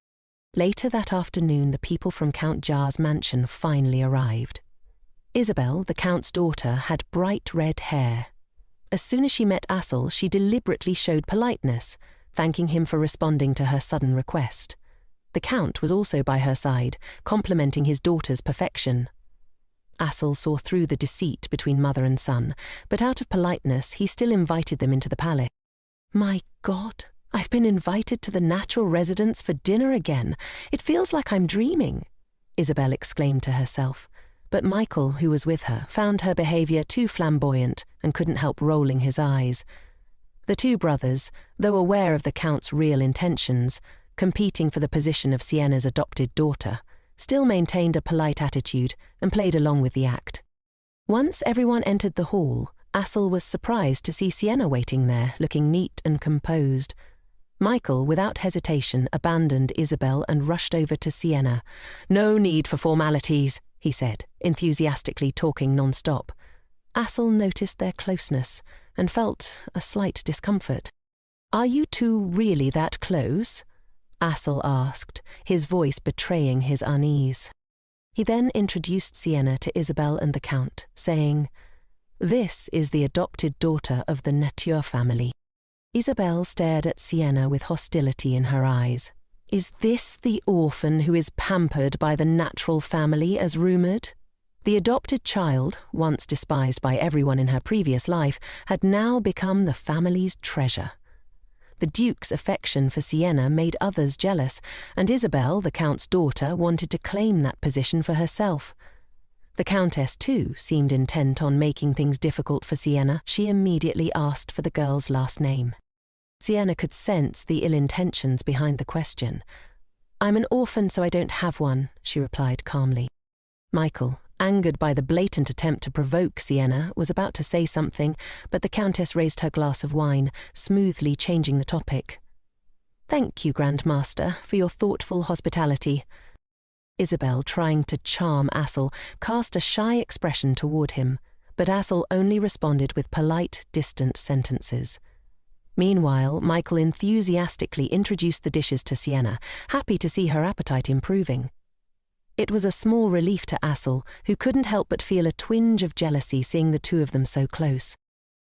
Later that afternoon, the people from Count Jar's mansion finally arrived. Isabel, the Count's daughter, had bright red hair. As soon as she met Assel, she deliberately showed politeness, thanking him for responding to her sudden request. The Count was also by her side, complimenting his daughter's perfection. Assel saw through the deceit between mother and son, but out of politeness, he still invited them into the palace. "My God, I've been invited to the natural residence for dinner again. It feels like I'm dreaming," Isabel exclaimed to herself. But Michael, who was with her, found her behavior too flamboyant and couldn't help rolling his eyes. The two brothers, though aware of the Count's real intentions, competing for the position of Sienna's adopted daughter, still maintained a polite attitude and played along with the act. Once everyone entered the hall, Assel was surprised to see Sienna waiting there, looking neat and composed. Michael, without hesitation, abandoned Isabel and rushed over to Sienna. "No need for formalities," he said, enthusiastically talking non-stop. Assel noticed their closeness and felt a slight discomfort. "Are you two really that close?" Assel asked, his voice betraying his unease. He then introduced Sienna to Isabel and the Count, saying, "This is the adopted daughter of the Nature family." Isabel stared at Sienna with hostility in her eyes. "Is this the orphan who is pampered by the natural family as rumoured?" The adopted child, once despised by everyone in her previous life, had now become the family's treasure. The Duke's affection for Sienna made others jealous, and Isabel, the Count's daughter, wanted to claim that position for herself. The Countess, too, seemed intent on making things difficult for Sienna. She immediately asked for the girl's last name. Sienna could sense the ill intentions behind the question. "I'm an orphan, so I don't have one," she replied calmly. Michael, angered by the blatant attempt to provoke Sienna, was about to say something, but the Countess raised her glass of wine, smoothly changing the topic. "Thank you, Grandmaster, for your thoughtful hospitality." Isabel, trying to charm Assel, cast a shy expression toward him, but Assel only responded with polite, distant sentences. Meanwhile, Michael enthusiastically introduced the dishes to Sienna, happy to see her appetite improving. It was a small relief to Assel, who couldn't help but feel a twinge of jealousy seeing the two of them so close.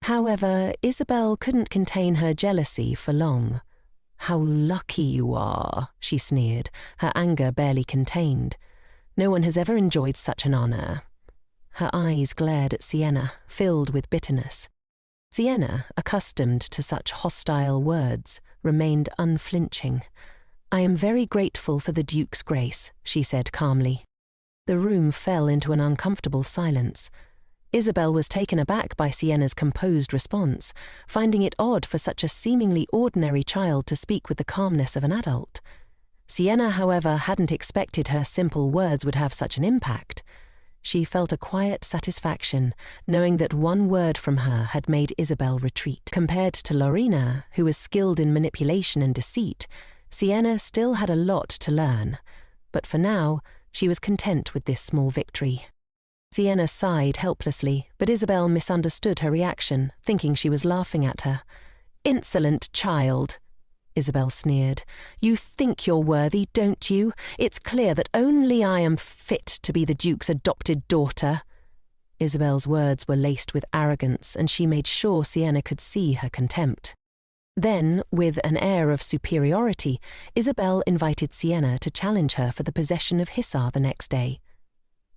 However, Isabel couldn't contain her jealousy for long. "How lucky you are," she sneered, her anger barely contained. "No one has ever enjoyed such an honor." Her eyes glared at Sienna, filled with bitterness. Sienna, accustomed to such hostile words, remained unflinching. "I am very grateful for the Duke's grace," she said calmly. The room fell into an uncomfortable silence. Isabel was taken aback by Sienna's composed response, finding it odd for such a seemingly ordinary child to speak with the calmness of an adult. Sienna, however, hadn't expected her simple words would have such an impact. She felt a quiet satisfaction, knowing that one word from her had made Isabel retreat. Compared to Lorena, who was skilled in manipulation and deceit, Sienna still had a lot to learn, but for now, she was content with this small victory. Sienna sighed helplessly, but Isabel misunderstood her reaction, thinking she was laughing at her. "Insolent child," Isabel sneered. "You think you're worthy, don't you? It's clear that only I am fit to be the Duke's adopted daughter." Isabel's words were laced with arrogance, and she made sure Sienna could see her contempt. Then, with an air of superiority, Isabel invited Sienna to challenge her for the possession of Hissar the next day.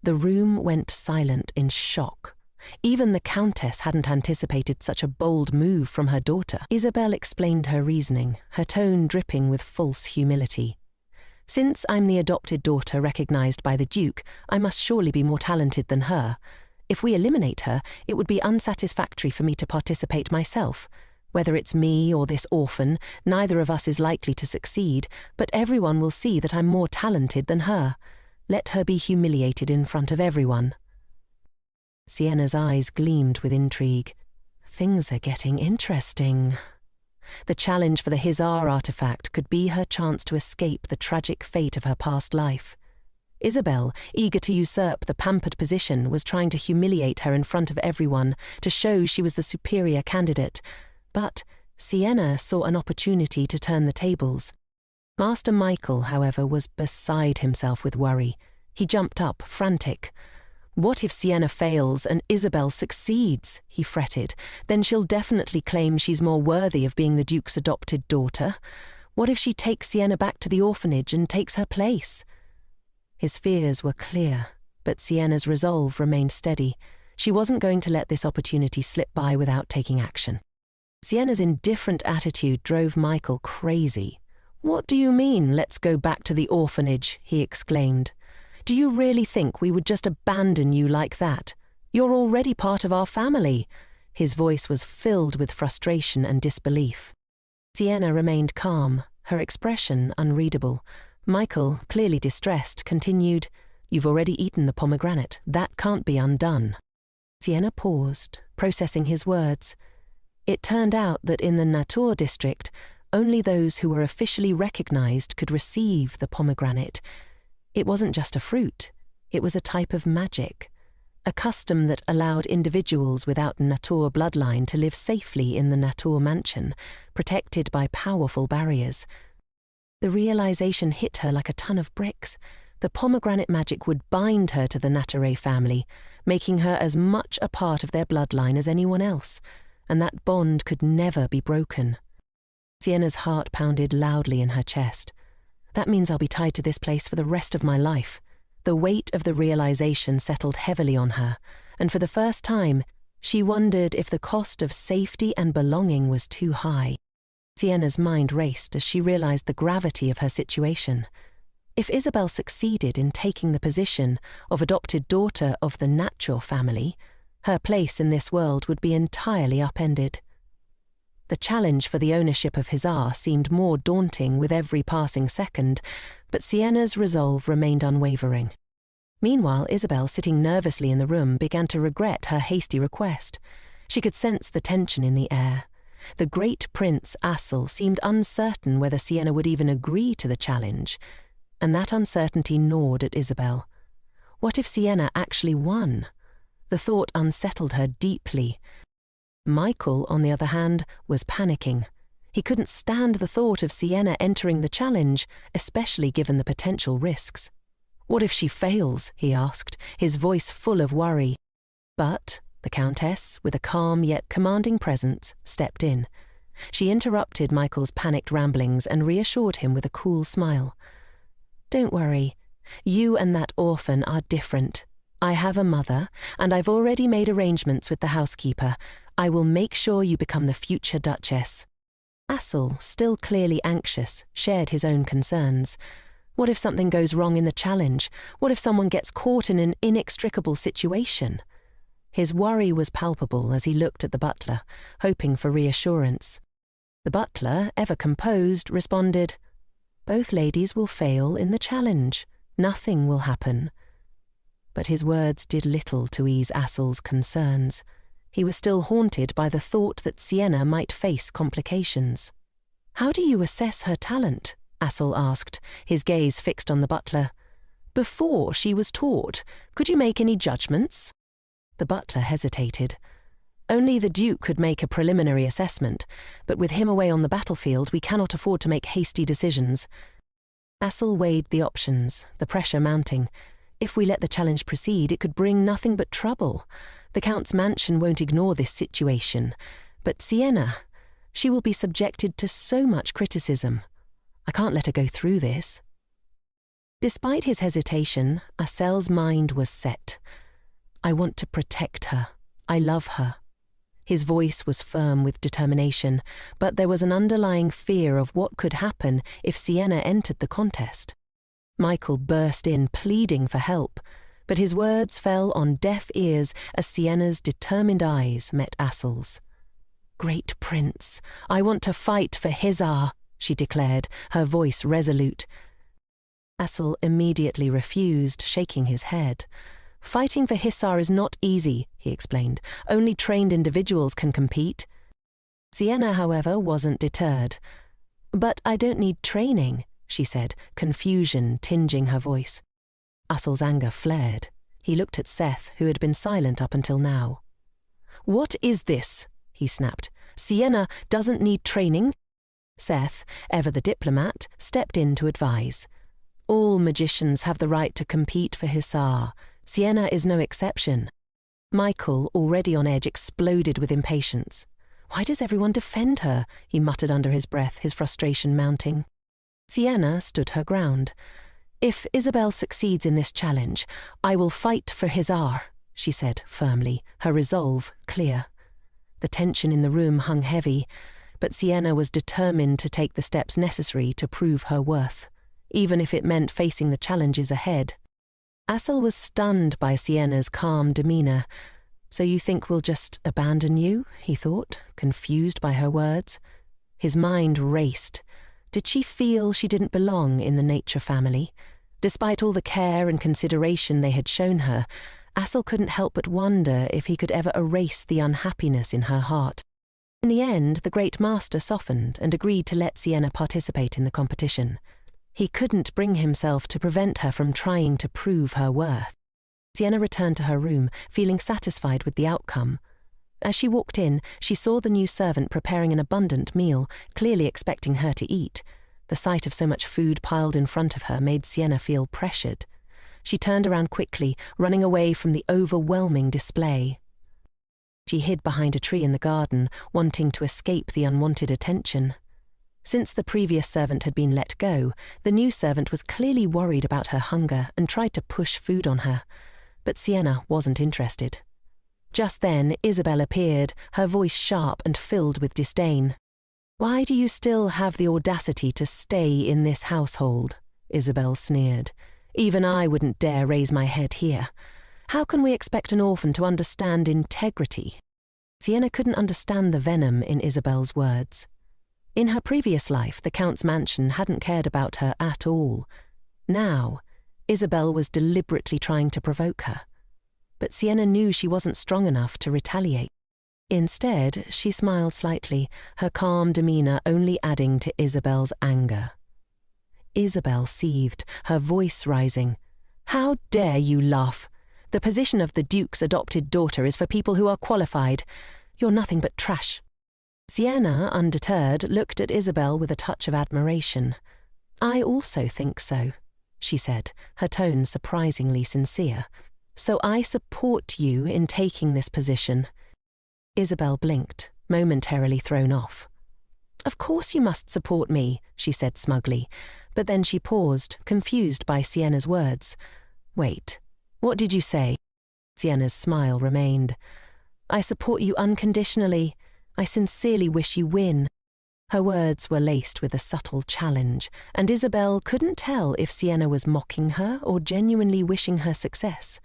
The room went silent in shock. Even the Countess hadn't anticipated such a bold move from her daughter. Isabel explained her reasoning, her tone dripping with false humility. "Since I'm the adopted daughter recognized by the Duke, I must surely be more talented than her. If we eliminate her, it would be unsatisfactory for me to participate myself. Whether it's me or this orphan, neither of us is likely to succeed, but everyone will see that I'm more talented than her. Let her be humiliated in front of everyone." Sienna's eyes gleamed with intrigue. Things are getting interesting. The challenge for the Hissar artifact could be her chance to escape the tragic fate of her past life. Isabel, eager to usurp the pampered position, was trying to humiliate her in front of everyone to show she was the superior candidate, but Sienna saw an opportunity to turn the tables. Master Michael, however, was beside himself with worry. He jumped up, frantic. "What if Sienna fails and Isabel succeeds?" he fretted. "Then she'll definitely claim she's more worthy of being the Duke's adopted daughter. What if she takes Sienna back to the orphanage and takes her place?" His fears were clear, but Sienna's resolve remained steady. She wasn't going to let this opportunity slip by without taking action. Sienna's indifferent attitude drove Michael crazy. "What do you mean, let's go back to the orphanage?" he exclaimed. "Do you really think we would just abandon you like that? You're already part of our family." His voice was filled with frustration and disbelief. Sienna remained calm, her expression unreadable. Michael, clearly distressed, continued, "You've already eaten the pomegranate. That can't be undone." Sienna paused, processing his words. It turned out that in the Natur district, only those who were officially recognized could receive the pomegranate. It wasn't just a fruit, it was a type of magic, a custom that allowed individuals without Natur bloodline to live safely in the Natur mansion, protected by powerful barriers. The realization hit her like a ton of bricks. The pomegranate magic would bind her to the Nature family, making her as much a part of their bloodline as anyone else, and that bond could never be broken. Sienna's heart pounded loudly in her chest. "That means I'll be tied to this place for the rest of my life." The weight of the realization settled heavily on her, and for the first time, she wondered if the cost of safety and belonging was too high. Sienna's mind raced as she realized the gravity of her situation. If Isabel succeeded in taking the position of adopted daughter of the natural family, her place in this world would be entirely upended. The challenge for the ownership of Hisar seemed more daunting with every passing second, but Sienna's resolve remained unwavering. Meanwhile, Isabel, sitting nervously in the room, began to regret her hasty request. She could sense the tension in the air. The great prince, Assel, seemed uncertain whether Sienna would even agree to the challenge, and that uncertainty gnawed at Isabel. What if Sienna actually won? The thought unsettled her deeply. Michael, on the other hand, was panicking. He couldn't stand the thought of Sienna entering the challenge, especially given the potential risks. What if she fails? He asked, his voice full of worry. But the Countess, with a calm yet commanding presence, stepped in. She interrupted Michael's panicked ramblings and reassured him with a cool smile. "Don't worry. You and that orphan are different. I have a mother, and I've already made arrangements with the housekeeper. I will make sure you become the future Duchess." Assel, still clearly anxious, shared his own concerns. What if something goes wrong in the challenge? What if someone gets caught in an inextricable situation? His worry was palpable as he looked at the butler, hoping for reassurance. The butler, ever composed, responded, "Both ladies will fail in the challenge. Nothing will happen." But his words did little to ease Assel's concerns. He was still haunted by the thought that Sienna might face complications. "How do you assess her talent?" Assel asked, his gaze fixed on the butler. "Before she was taught, could you make any judgments?" The butler hesitated. "Only the Duke could make a preliminary assessment, but with him away on the battlefield, we cannot afford to make hasty decisions." Assel weighed the options, the pressure mounting. If we let the challenge proceed, it could bring nothing but trouble. The Count's mansion won't ignore this situation. But Sienna, she will be subjected to so much criticism. I can't let her go through this. Despite his hesitation, Assel's mind was set. "I want to protect her. I love her." His voice was firm with determination, but there was an underlying fear of what could happen if Sienna entered the contest. Michael burst in, pleading for help, but his words fell on deaf ears as Sienna's determined eyes met Assel's. "Great Prince, I want to fight for Hisar," she declared, her voice resolute. Assel immediately refused, shaking his head. "Fighting for Hisar is not easy," he explained. "Only trained individuals can compete." Sienna, however, wasn't deterred. "But I don't need training," she said, confusion tinging her voice. Assel's anger flared. He looked at Seth, who had been silent up until now. "What is this?" he snapped. "Sienna doesn't need training?" Seth, ever the diplomat, stepped in to advise. "All magicians have the right to compete for Hisar. Sienna is no exception." Michael, already on edge, exploded with impatience. "Why does everyone defend her?" he muttered under his breath, his frustration mounting. Sienna stood her ground. "If Isabel succeeds in this challenge, I will fight for Hisar," she said firmly, her resolve clear. The tension in the room hung heavy, but Sienna was determined to take the steps necessary to prove her worth, even if it meant facing the challenges ahead. Assel was stunned by Sienna's calm demeanour. "So you think we'll just abandon you?" he thought, confused by her words. His mind raced. Did she feel she didn't belong in the nature family? Despite all the care and consideration they had shown her, Assel couldn't help but wonder if he could ever erase the unhappiness in her heart. In the end, the Great Master softened and agreed to let Sienna participate in the competition. He couldn't bring himself to prevent her from trying to prove her worth. Sienna returned to her room, feeling satisfied with the outcome. As she walked in, she saw the new servant preparing an abundant meal, clearly expecting her to eat. The sight of so much food piled in front of her made Sienna feel pressured. She turned around quickly, running away from the overwhelming display. She hid behind a tree in the garden, wanting to escape the unwanted attention. Since the previous servant had been let go, the new servant was clearly worried about her hunger and tried to push food on her. But Sienna wasn't interested. Just then, Isabel appeared, her voice sharp and filled with disdain. "Why do you still have the audacity to stay in this household?" Isabel sneered. "Even I wouldn't dare raise my head here. How can we expect an orphan to understand integrity?" Sienna couldn't understand the venom in Isabel's words. In her previous life, the Count's mansion hadn't cared about her at all. Now, Isabel was deliberately trying to provoke her. But Sienna knew she wasn't strong enough to retaliate. Instead, she smiled slightly, her calm demeanor only adding to Isabel's anger. Isabel seethed, her voice rising. "How dare you laugh? The position of the Duke's adopted daughter is for people who are qualified. You're nothing but trash." Sienna, undeterred, looked at Isabel with a touch of admiration. "I also think so," she said, her tone surprisingly sincere. "So I support you in taking this position." Isabel blinked, momentarily thrown off. "Of course you must support me," she said smugly, but then she paused, confused by Sienna's words. "Wait, what did you say?" Sienna's smile remained. "I support you unconditionally. I sincerely wish you win." Her words were laced with a subtle challenge, and Isabel couldn't tell if Sienna was mocking her or genuinely wishing her success.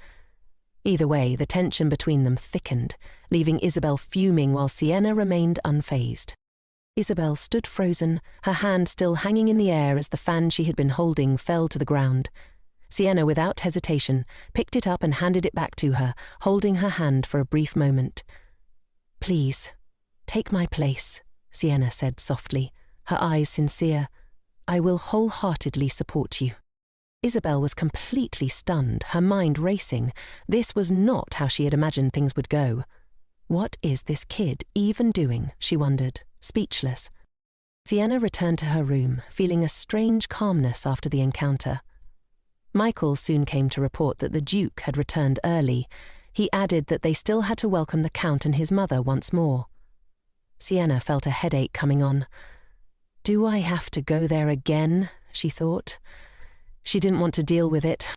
Either way, the tension between them thickened, leaving Isabel fuming while Sienna remained unfazed. Isabel stood frozen, her hand still hanging in the air as the fan she had been holding fell to the ground. Sienna, without hesitation, picked it up and handed it back to her, holding her hand for a brief moment. "Please, take my place," Sienna said softly, her eyes sincere. "I will wholeheartedly support you." Isabel was completely stunned, her mind racing. This was not how she had imagined things would go. What is this kid even doing, she wondered, speechless. Sienna returned to her room, feeling a strange calmness after the encounter. Michael soon came to report that the Duke had returned early. He added that they still had to welcome the Count and his mother once more. Sienna felt a headache coming on. "Do I have to go there again?" she thought. She didn't want to deal with it.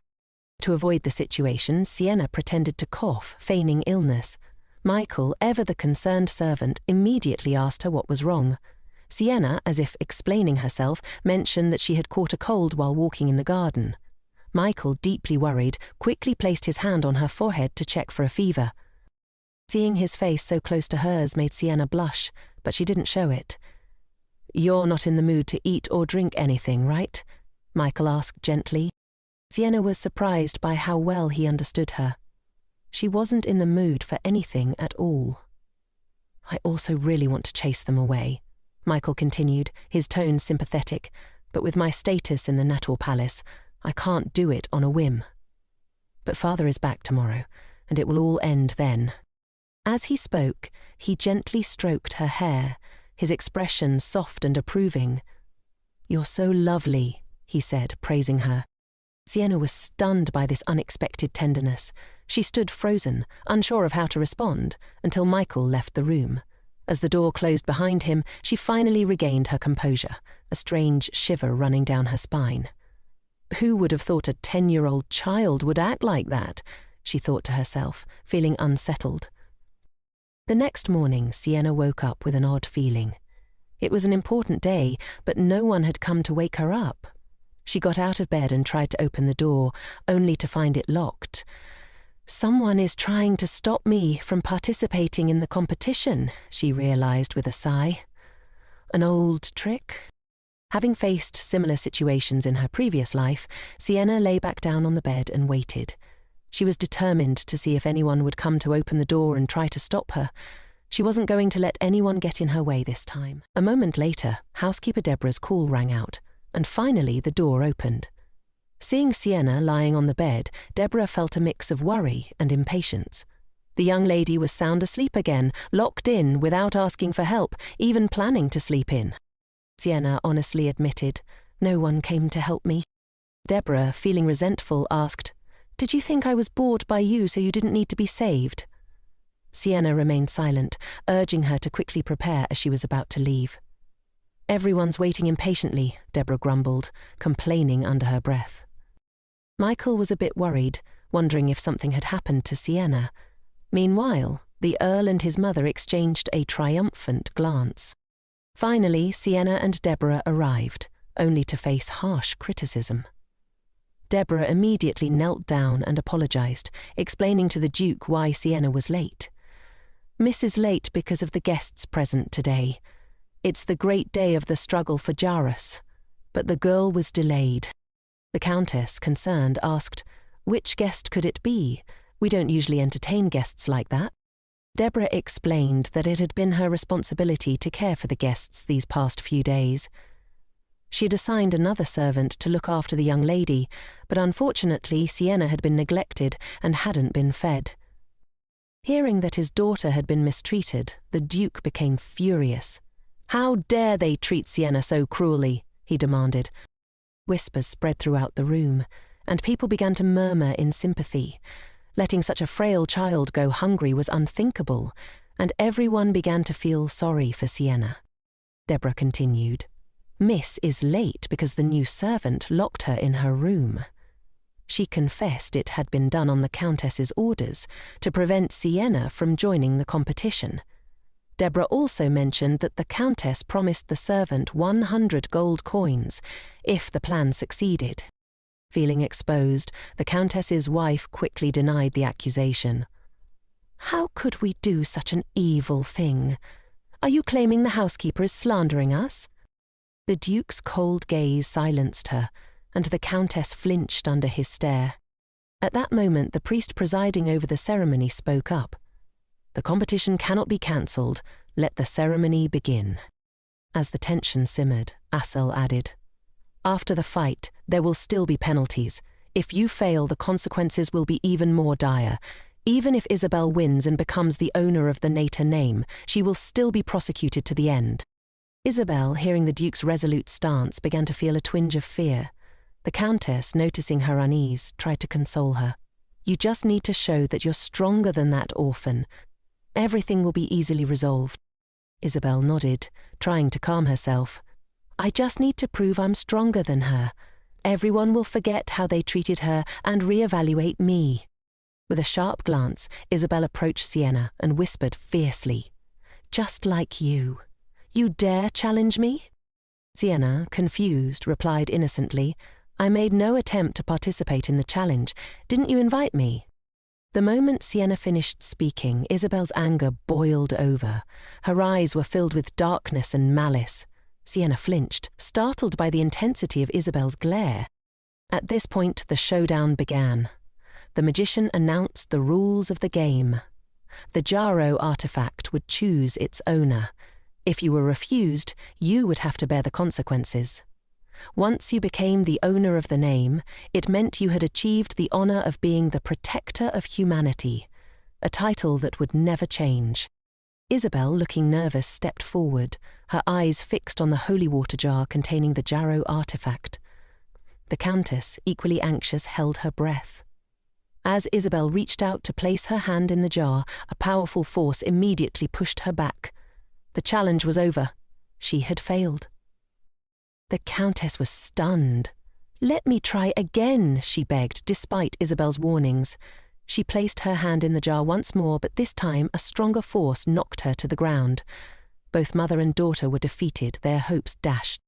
To avoid the situation, Sienna pretended to cough, feigning illness. Michael, ever the concerned servant, immediately asked her what was wrong. Sienna, as if explaining herself, mentioned that she had caught a cold while walking in the garden. Michael, deeply worried, quickly placed his hand on her forehead to check for a fever. Seeing his face so close to hers made Sienna blush, but she didn't show it. "You're not in the mood to eat or drink anything, right?" Michael asked gently. Sienna was surprised by how well he understood her. She wasn't in the mood for anything at all. "I also really want to chase them away," Michael continued, his tone sympathetic, "but with my status in the Natal Palace, I can't do it on a whim. But Father is back tomorrow, and it will all end then." As he spoke, he gently stroked her hair, his expression soft and approving. "You're so lovely," he said, praising her. Sienna was stunned by this unexpected tenderness. She stood frozen, unsure of how to respond, until Michael left the room. As the door closed behind him, she finally regained her composure, a strange shiver running down her spine. Who would have thought a 10-year-old child would act like that? She thought to herself, feeling unsettled. The next morning, Sienna woke up with an odd feeling. It was an important day, but no one had come to wake her up. She got out of bed and tried to open the door, only to find it locked. "Someone is trying to stop me from participating in the competition," she realized with a sigh. An old trick? Having faced similar situations in her previous life, Sienna lay back down on the bed and waited. She was determined to see if anyone would come to open the door and try to stop her. She wasn't going to let anyone get in her way this time. A moment later, housekeeper Deborah's call rang out, and finally the door opened. Seeing Sienna lying on the bed, Deborah felt a mix of worry and impatience. The young lady was sound asleep again, locked in without asking for help, even planning to sleep in. Sienna honestly admitted, "No one came to help me." Deborah, feeling resentful, asked, "Did you think I was bored by you so you didn't need to be saved?" Sienna remained silent, urging her to quickly prepare as she was about to leave. "Everyone's waiting impatiently," Deborah grumbled, complaining under her breath. Michael was a bit worried, wondering if something had happened to Sienna. Meanwhile, the Earl and his mother exchanged a triumphant glance. Finally, Sienna and Deborah arrived, only to face harsh criticism. Deborah immediately knelt down and apologized, explaining to the Duke why Sienna was late. "Miss is late because of the guests present today. It's the great day of the struggle for Jarus." But the girl was delayed. The Countess, concerned, asked, "Which guest could it be? We don't usually entertain guests like that." Deborah explained that it had been her responsibility to care for the guests these past few days. She had assigned another servant to look after the young lady, but unfortunately Sienna had been neglected and hadn't been fed. Hearing that his daughter had been mistreated, the Duke became furious. "How dare they treat Sienna so cruelly?" he demanded. Whispers spread throughout the room, and people began to murmur in sympathy. Letting such a frail child go hungry was unthinkable, and everyone began to feel sorry for Sienna. Deborah continued, "Miss is late because the new servant locked her in her room." She confessed it had been done on the Countess's orders to prevent Sienna from joining the competition. Deborah also mentioned that the Countess promised the servant 100 gold coins if the plan succeeded. Feeling exposed, the Countess's wife quickly denied the accusation. "How could we do such an evil thing? Are you claiming the housekeeper is slandering us?" The Duke's cold gaze silenced her, and the Countess flinched under his stare. At that moment, the priest presiding over the ceremony spoke up. "The competition cannot be cancelled. Let the ceremony begin." As the tension simmered, Elle added, "After the fight, there will still be penalties. If you fail, the consequences will be even more dire. Even if Isabel wins and becomes the owner of the Nater name, she will still be prosecuted to the end." Isabel, hearing the Duke's resolute stance, began to feel a twinge of fear. The Countess, noticing her unease, tried to console her. "You just need to show that you're stronger than that orphan. Everything will be easily resolved." Isabel nodded, trying to calm herself. "I just need to prove I'm stronger than her. Everyone will forget how they treated her and reevaluate me." With a sharp glance, Isabel approached Sienna and whispered fiercely, "Just like you. You dare challenge me?" Sienna, confused, replied innocently, "I made no attempt to participate in the challenge. Didn't you invite me?" The moment Sienna finished speaking, Isabel's anger boiled over. Her eyes were filled with darkness and malice. Sienna flinched, startled by the intensity of Isabel's glare. At this point, the showdown began. The magician announced the rules of the game. The Jaro artifact would choose its owner. If you were refused, you would have to bear the consequences. Once you became the owner of the name, it meant you had achieved the honor of being the protector of humanity, a title that would never change. Isabel, looking nervous, stepped forward, her eyes fixed on the holy water jar containing the Jaro artifact. The Countess, equally anxious, held her breath. As Isabel reached out to place her hand in the jar, a powerful force immediately pushed her back. The challenge was over. She had failed. The Countess was stunned. "Let me try again," she begged, despite Isabel's warnings. She placed her hand in the jar once more, but this time a stronger force knocked her to the ground. Both mother and daughter were defeated, their hopes dashed.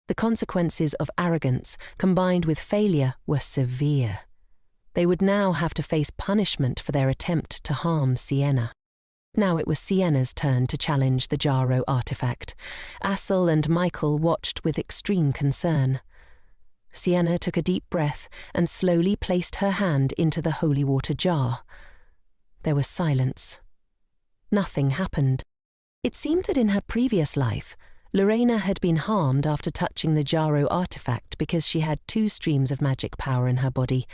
The consequences of arrogance, combined with failure, were severe. They would now have to face punishment for their attempt to harm Sienna. Now it was Sienna's turn to challenge the Jaro artifact. Elle and Michael watched with extreme concern. Sienna took a deep breath and slowly placed her hand into the holy water jar. There was silence. Nothing happened. It seemed that in her previous life, Lorena had been harmed after touching the Jaro artifact because she had 2 streams of magic power in her body.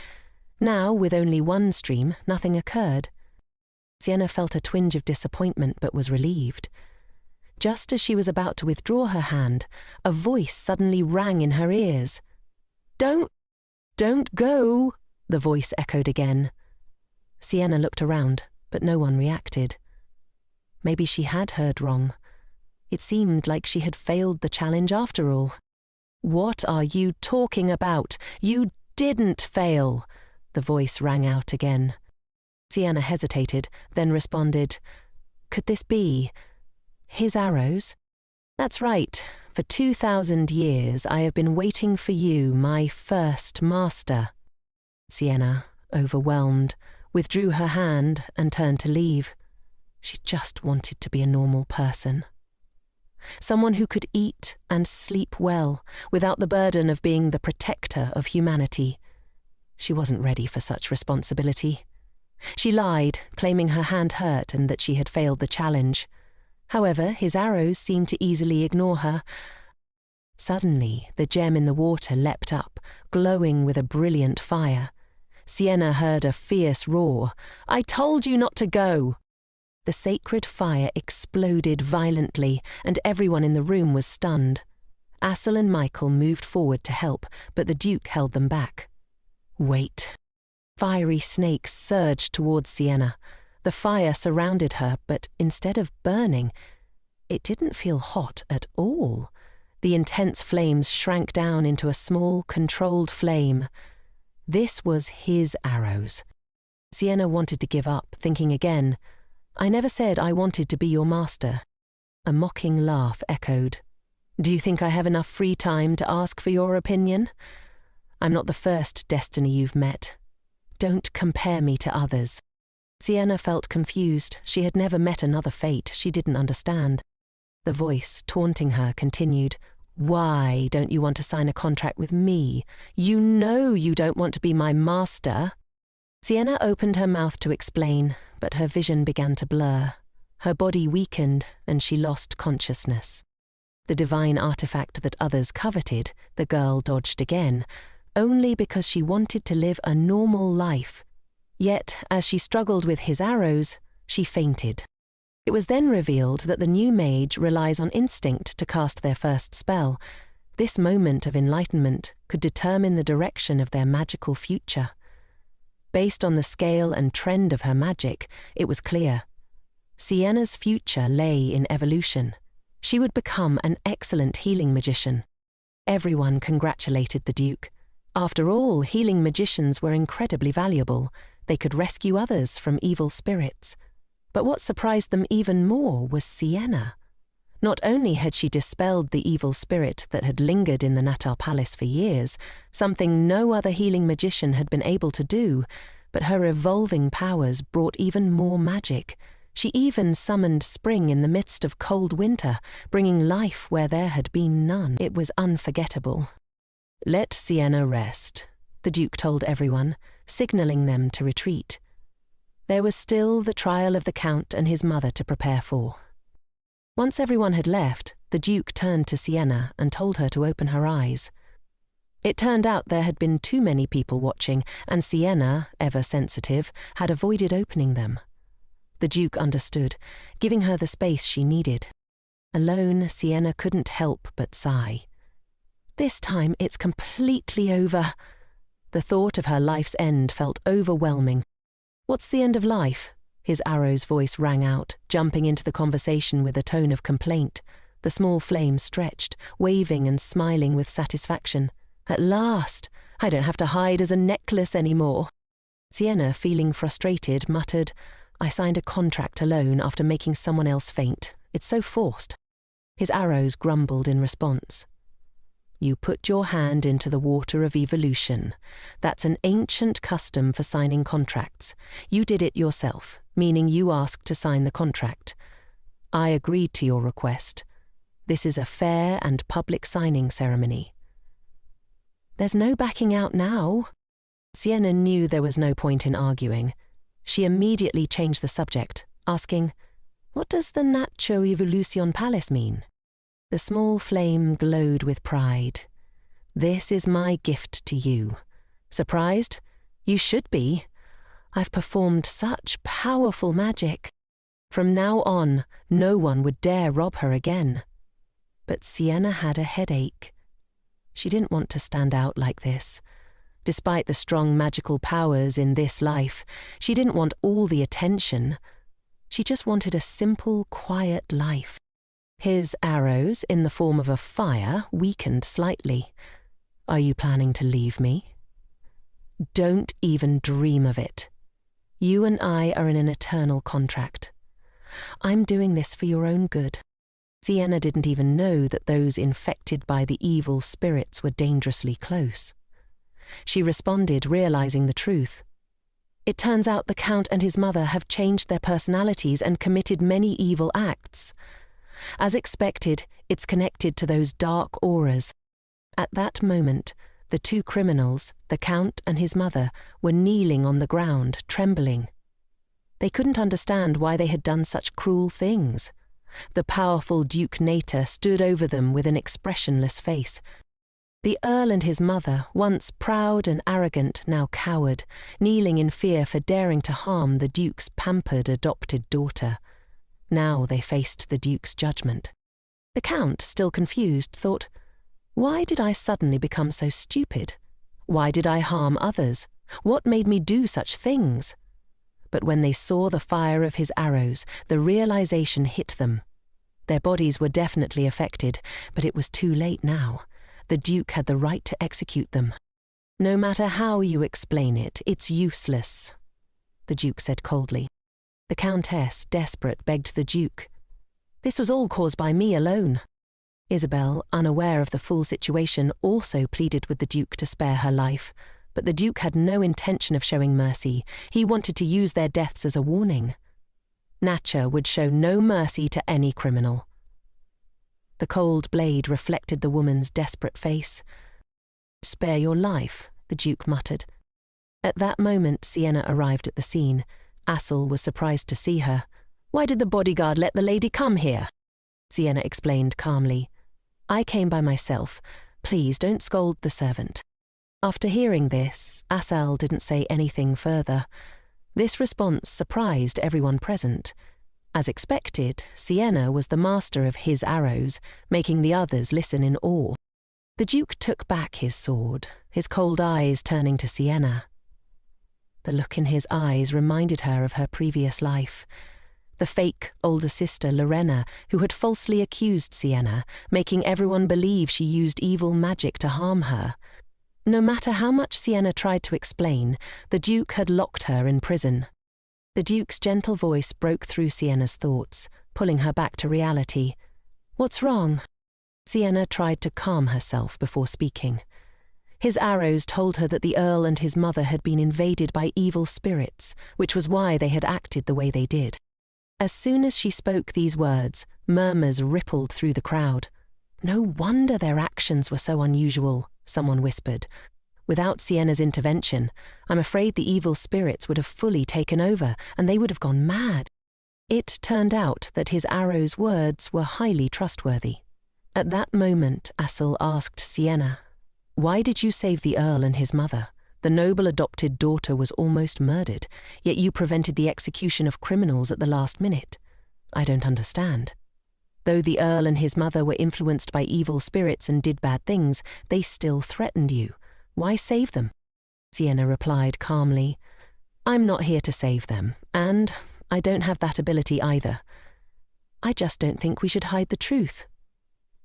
Now, with only 1 stream, nothing occurred. Sienna felt a twinge of disappointment but was relieved. Just as she was about to withdraw her hand, a voice suddenly rang in her ears. Don't go," the voice echoed again. Sienna looked around, but no one reacted. Maybe she had heard wrong. It seemed like she had failed the challenge after all. "What are you talking about? You didn't fail," the voice rang out again. Sienna hesitated, then responded, "Could this be his arrows?" "That's right. For 2,000 years I have been waiting for you, my first master." Sienna, overwhelmed, withdrew her hand and turned to leave. She just wanted to be a normal person. Someone who could eat and sleep well without the burden of being the protector of humanity. She wasn't ready for such responsibility. She lied, claiming her hand hurt and that she had failed the challenge. However, his arrows seemed to easily ignore her. Suddenly, the gem in the water leapt up, glowing with a brilliant fire. Sienna heard a fierce roar. "I told you not to go!" The sacred fire exploded violently, and everyone in the room was stunned. Assel and Michael moved forward to help, but the Duke held them back. "Wait." Fiery snakes surged towards Sienna. The fire surrounded her, but instead of burning, it didn't feel hot at all. The intense flames shrank down into a small, controlled flame. This was his arrows. Sienna wanted to give up, thinking again, "I never said I wanted to be your master." A mocking laugh echoed. "Do you think I have enough free time to ask for your opinion? I'm not the first destiny you've met. Don't compare me to others." Sienna felt confused. She had never met another fate she didn't understand. The voice, taunting her, continued, "Why don't you want to sign a contract with me? You know you don't want to be my master." Sienna opened her mouth to explain, but her vision began to blur. Her body weakened, and she lost consciousness. The divine artifact that others coveted, the girl dodged again, only because she wanted to live a normal life. Yet, as she struggled with his arrows, she fainted. It was then revealed that the new mage relies on instinct to cast their first spell. This moment of enlightenment could determine the direction of their magical future. Based on the scale and trend of her magic, it was clear. Sienna's future lay in evolution. She would become an excellent healing magician. Everyone congratulated the Duke. After all, healing magicians were incredibly valuable. They could rescue others from evil spirits. But what surprised them even more was Sienna. Not only had she dispelled the evil spirit that had lingered in the Natar Palace for years, something no other healing magician had been able to do, but her evolving powers brought even more magic. She even summoned spring in the midst of cold winter, bringing life where there had been none. It was unforgettable. "Let Sienna rest," the Duke told everyone, signalling them to retreat. There was still the trial of the Count and his mother to prepare for. Once everyone had left, the Duke turned to Sienna and told her to open her eyes. It turned out there had been too many people watching, and Sienna, ever sensitive, had avoided opening them. The Duke understood, giving her the space she needed. Alone, Sienna couldn't help but sigh. This time it's completely over. The thought of her life's end felt overwhelming. "What's the end of life?" His arrow's voice rang out, jumping into the conversation with a tone of complaint. The small flame stretched, waving and smiling with satisfaction. "At last! I don't have to hide as a necklace anymore." Sienna, feeling frustrated, muttered, "I signed a contract alone after making someone else faint. It's so forced." His arrows grumbled in response. "You put your hand into the water of evolution. That's an ancient custom for signing contracts. You did it yourself, meaning you asked to sign the contract. I agreed to your request. This is a fair and public signing ceremony." "There's no backing out now." Sienna knew there was no point in arguing. She immediately changed the subject, asking, "What does the Nacho Evolution Palace mean?" The small flame glowed with pride. "This is my gift to you. Surprised? You should be. I've performed such powerful magic. From now on, no one would dare rob her again." But Sienna had a headache. She didn't want to stand out like this. Despite the strong magical powers in this life, she didn't want all the attention. She just wanted a simple, quiet life. His arrows, in the form of a fire, weakened slightly. "Are you planning to leave me?" "Don't even dream of it. You and I are in an eternal contract. I'm doing this for your own good." Sienna didn't even know that those infected by the evil spirits were dangerously close. She responded, realizing the truth. It turns out the Count and his mother have changed their personalities and committed many evil acts. As expected, it's connected to those dark auras. At that moment, the two criminals, the Count and his mother, were kneeling on the ground, trembling. They couldn't understand why they had done such cruel things. The powerful Duke Nater stood over them with an expressionless face. The Earl and his mother, once proud and arrogant, now cowered, kneeling in fear for daring to harm the Duke's pampered adopted daughter. Now they faced the Duke's judgment. The Count, still confused, thought, "Why did I suddenly become so stupid? Why did I harm others? What made me do such things?" But when they saw the fire of his arrows, the realization hit them. Their bodies were definitely affected, but it was too late now. The Duke had the right to execute them. "No matter how you explain it, it's useless," the Duke said coldly. The Countess, desperate, begged the Duke. "This was all caused by me alone." Isabel, unaware of the full situation, also pleaded with the Duke to spare her life, but the Duke had no intention of showing mercy. He wanted to use their deaths as a warning. Natcha would show no mercy to any criminal. The cold blade reflected the woman's desperate face. "Spare your life," the Duke muttered. At that moment, Sienna arrived at the scene. Assel was surprised to see her. "Why did the bodyguard let the lady come here?" Sienna explained calmly. "I came by myself. Please don't scold the servant." After hearing this, Assel didn't say anything further. This response surprised everyone present. As expected, Sienna was the master of his arrows, making the others listen in awe. The Duke took back his sword, his cold eyes turning to Sienna. The look in his eyes reminded her of her previous life. The fake older sister, Lorena, who had falsely accused Sienna, making everyone believe she used evil magic to harm her. No matter how much Sienna tried to explain, the Duke had locked her in prison. The Duke's gentle voice broke through Sienna's thoughts, pulling her back to reality. "What's wrong?" Sienna tried to calm herself before speaking. His arrows told her that the Earl and his mother had been invaded by evil spirits, which was why they had acted the way they did. As soon as she spoke these words, murmurs rippled through the crowd. "No wonder their actions were so unusual," someone whispered. "Without Sienna's intervention, I'm afraid the evil spirits would have fully taken over, and they would have gone mad." It turned out that his arrow's words were highly trustworthy. At that moment, Assel asked Sienna, "Why did you save the Earl and his mother? The noble adopted daughter was almost murdered, yet you prevented the execution of criminals at the last minute. I don't understand." Though the Earl and his mother were influenced by evil spirits and did bad things, they still threatened you. Why save them? Sienna replied calmly, "I'm not here to save them, and I don't have that ability either. I just don't think we should hide the truth.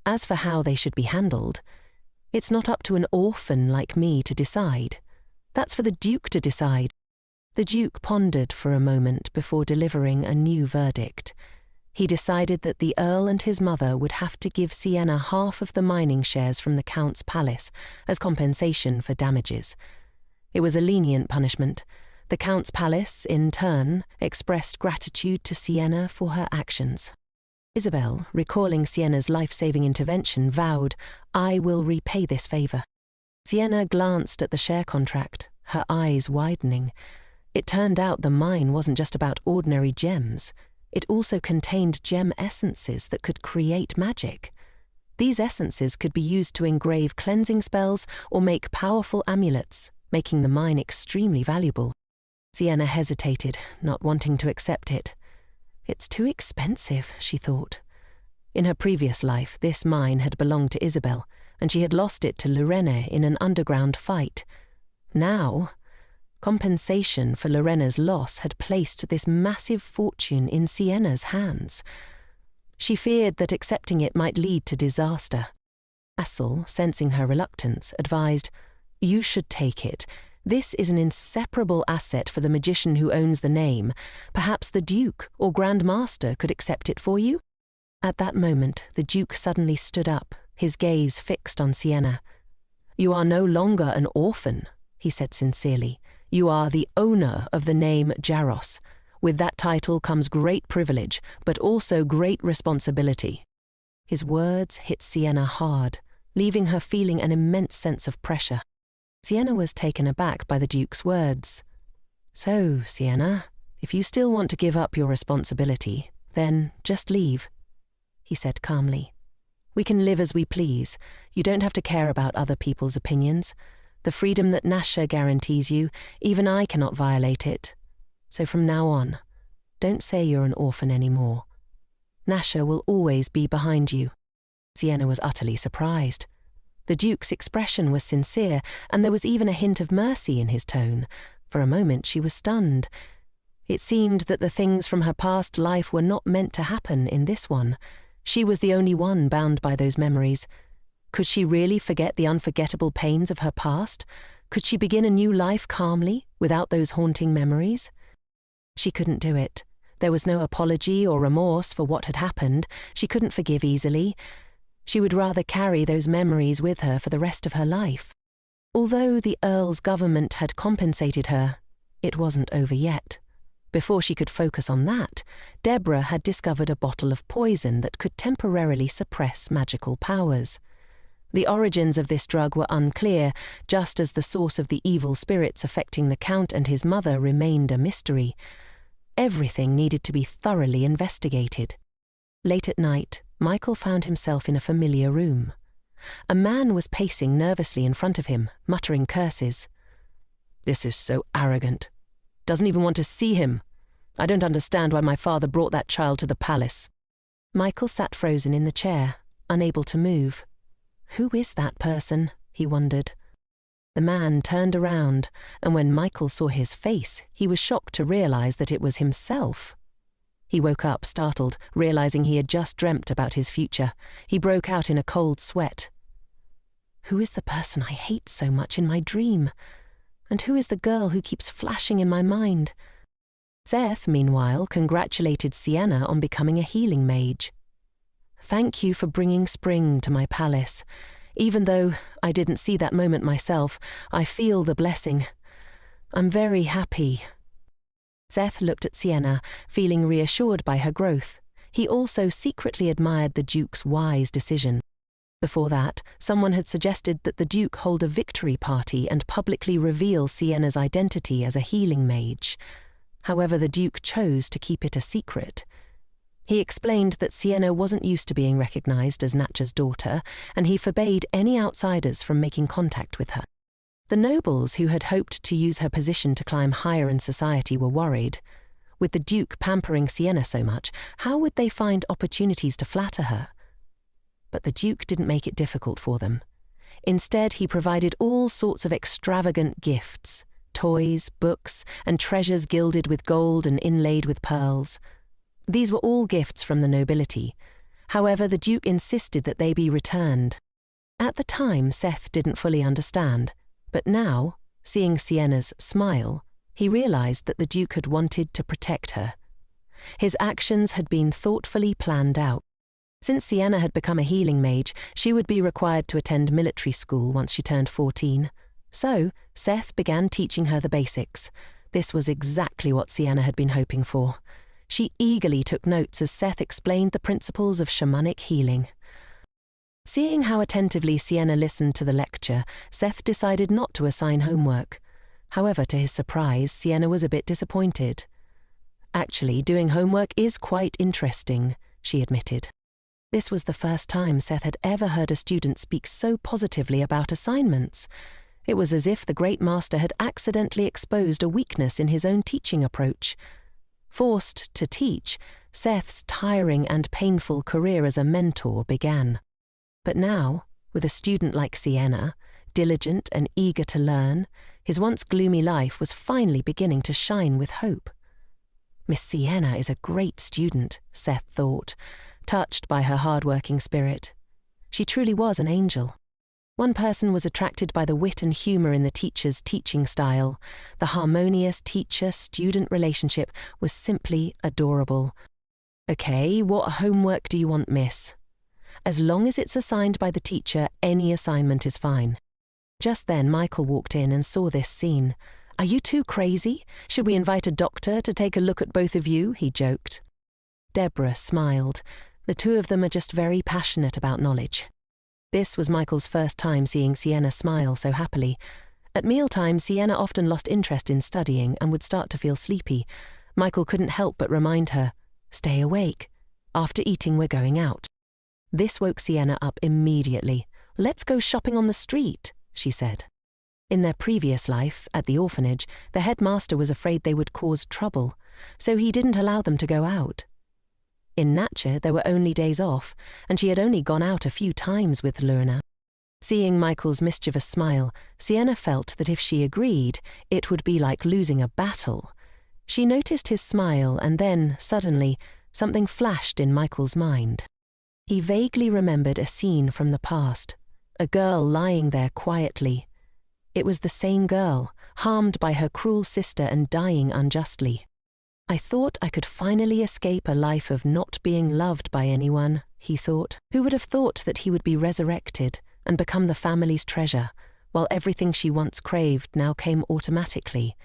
As for how they should be handled, it's not up to an orphan like me to decide. That's for the Duke to decide." The Duke pondered for a moment before delivering a new verdict. He decided that the Earl and his mother would have to give Sienna half of the mining shares from the Count's palace as compensation for damages. It was a lenient punishment. The Count's palace, in turn, expressed gratitude to Sienna for her actions. Isabel, recalling Sienna's life-saving intervention, vowed, "I will repay this favour." Sienna glanced at the share contract, her eyes widening. It turned out the mine wasn't just about ordinary gems. It also contained gem essences that could create magic. These essences could be used to engrave cleansing spells or make powerful amulets, making the mine extremely valuable. Sienna hesitated, not wanting to accept it. It's too expensive, she thought. In her previous life, this mine had belonged to Isabel, and she had lost it to Lorena in an underground fight. Now, compensation for Lorena's loss had placed this massive fortune in Sienna's hands. She feared that accepting it might lead to disaster. Assel, sensing her reluctance, advised, "You should take it. This is an inseparable asset for the magician who owns the name. Perhaps the Duke or Grand Master could accept it for you." At that moment, the Duke suddenly stood up, his gaze fixed on Sienna. You are no longer an orphan, he said sincerely. You are the owner of the name Jaros. With that title comes great privilege, but also great responsibility. His words hit Sienna hard, leaving her feeling an immense sense of pressure. Sienna was taken aback by the Duke's words. So, Sienna, if you still want to give up your responsibility, then just leave, he said calmly. We can live as we please. You don't have to care about other people's opinions. The freedom that Nasha guarantees you, even I cannot violate it. So from now on, don't say you're an orphan anymore. Nasha will always be behind you. Sienna was utterly surprised. The Duke's expression was sincere, and there was even a hint of mercy in his tone. For a moment she was stunned. It seemed that the things from her past life were not meant to happen in this one. She was the only one bound by those memories. Could she really forget the unforgettable pains of her past? Could she begin a new life calmly, without those haunting memories? She couldn't do it. There was no apology or remorse for what had happened. She couldn't forgive easily. She would rather carry those memories with her for the rest of her life. Although the Earl's government had compensated her, it wasn't over yet. Before she could focus on that, Deborah had discovered a bottle of poison that could temporarily suppress magical powers. The origins of this drug were unclear, just as the source of the evil spirits affecting the Count and his mother remained a mystery. Everything needed to be thoroughly investigated. Late at night, Michael found himself in a familiar room. A man was pacing nervously in front of him, muttering curses. "This is so arrogant. Doesn't even want to see him. I don't understand why my father brought that child to the palace." Michael sat frozen in the chair, unable to move. Who is that person? He wondered. The man turned around, and when Michael saw his face, he was shocked to realize that it was himself. He woke up startled, realizing he had just dreamt about his future. He broke out in a cold sweat. Who is the person I hate so much in my dream? And who is the girl who keeps flashing in my mind? Seth, meanwhile, congratulated Sienna on becoming a healing mage. "Thank you for bringing spring to my palace. Even though I didn't see that moment myself, I feel the blessing. I'm very happy." Seth looked at Sienna, feeling reassured by her growth. He also secretly admired the Duke's wise decision. Before that, someone had suggested that the Duke hold a victory party and publicly reveal Sienna's identity as a healing mage. However, the Duke chose to keep it a secret. He explained that Sienna wasn't used to being recognized as Natcha's daughter, and he forbade any outsiders from making contact with her. The nobles who had hoped to use her position to climb higher in society were worried. With the Duke pampering Sienna so much, how would they find opportunities to flatter her? But the Duke didn't make it difficult for them. Instead, he provided all sorts of extravagant gifts, toys, books, and treasures gilded with gold and inlaid with pearls. These were all gifts from the nobility. However, the Duke insisted that they be returned. At the time, Seth didn't fully understand, but now, seeing Sienna's smile, he realized that the Duke had wanted to protect her. His actions had been thoughtfully planned out. Since Sienna had become a healing mage, she would be required to attend military school once she turned 14. So, Seth began teaching her the basics. This was exactly what Sienna had been hoping for. She eagerly took notes as Seth explained the principles of shamanic healing. Seeing how attentively Sienna listened to the lecture, Seth decided not to assign homework. However, to his surprise, Sienna was a bit disappointed. "Actually, doing homework is quite interesting," she admitted. This was the first time Seth had ever heard a student speak so positively about assignments. It was as if the great master had accidentally exposed a weakness in his own teaching approach. Forced to teach, Seth's tiring and painful career as a mentor began. But now, with a student like Sienna, diligent and eager to learn, his once gloomy life was finally beginning to shine with hope. Miss Sienna is a great student, Seth thought, touched by her hard-working spirit. She truly was an angel. One person was attracted by the wit and humour in the teacher's teaching style. The harmonious teacher-student relationship was simply adorable. "Okay, what homework do you want, miss?" "As long as it's assigned by the teacher, any assignment is fine." Just then Michael walked in and saw this scene. "Are you two crazy? Should we invite a doctor to take a look at both of you?" he joked. Deborah smiled. The two of them are just very passionate about knowledge. This was Michael's first time seeing Sienna smile so happily. At mealtime, Sienna often lost interest in studying and would start to feel sleepy. Michael couldn't help but remind her, "Stay awake. After eating, we're going out." This woke Sienna up immediately. "Let's go shopping on the street," she said. In their previous life, at the orphanage, the headmaster was afraid they would cause trouble, so he didn't allow them to go out. In Natcher, there were only days off, and she had only gone out a few times with Lorna. Seeing Michael's mischievous smile, Sienna felt that if she agreed, it would be like losing a battle. She noticed his smile, and then, suddenly, something flashed in Michael's mind. He vaguely remembered a scene from the past, a girl lying there quietly. It was the same girl, harmed by her cruel sister and dying unjustly. "I thought I could finally escape a life of not being loved by anyone," he thought. Who would have thought that he would be resurrected and become the family's treasure, while everything she once craved now came automatically?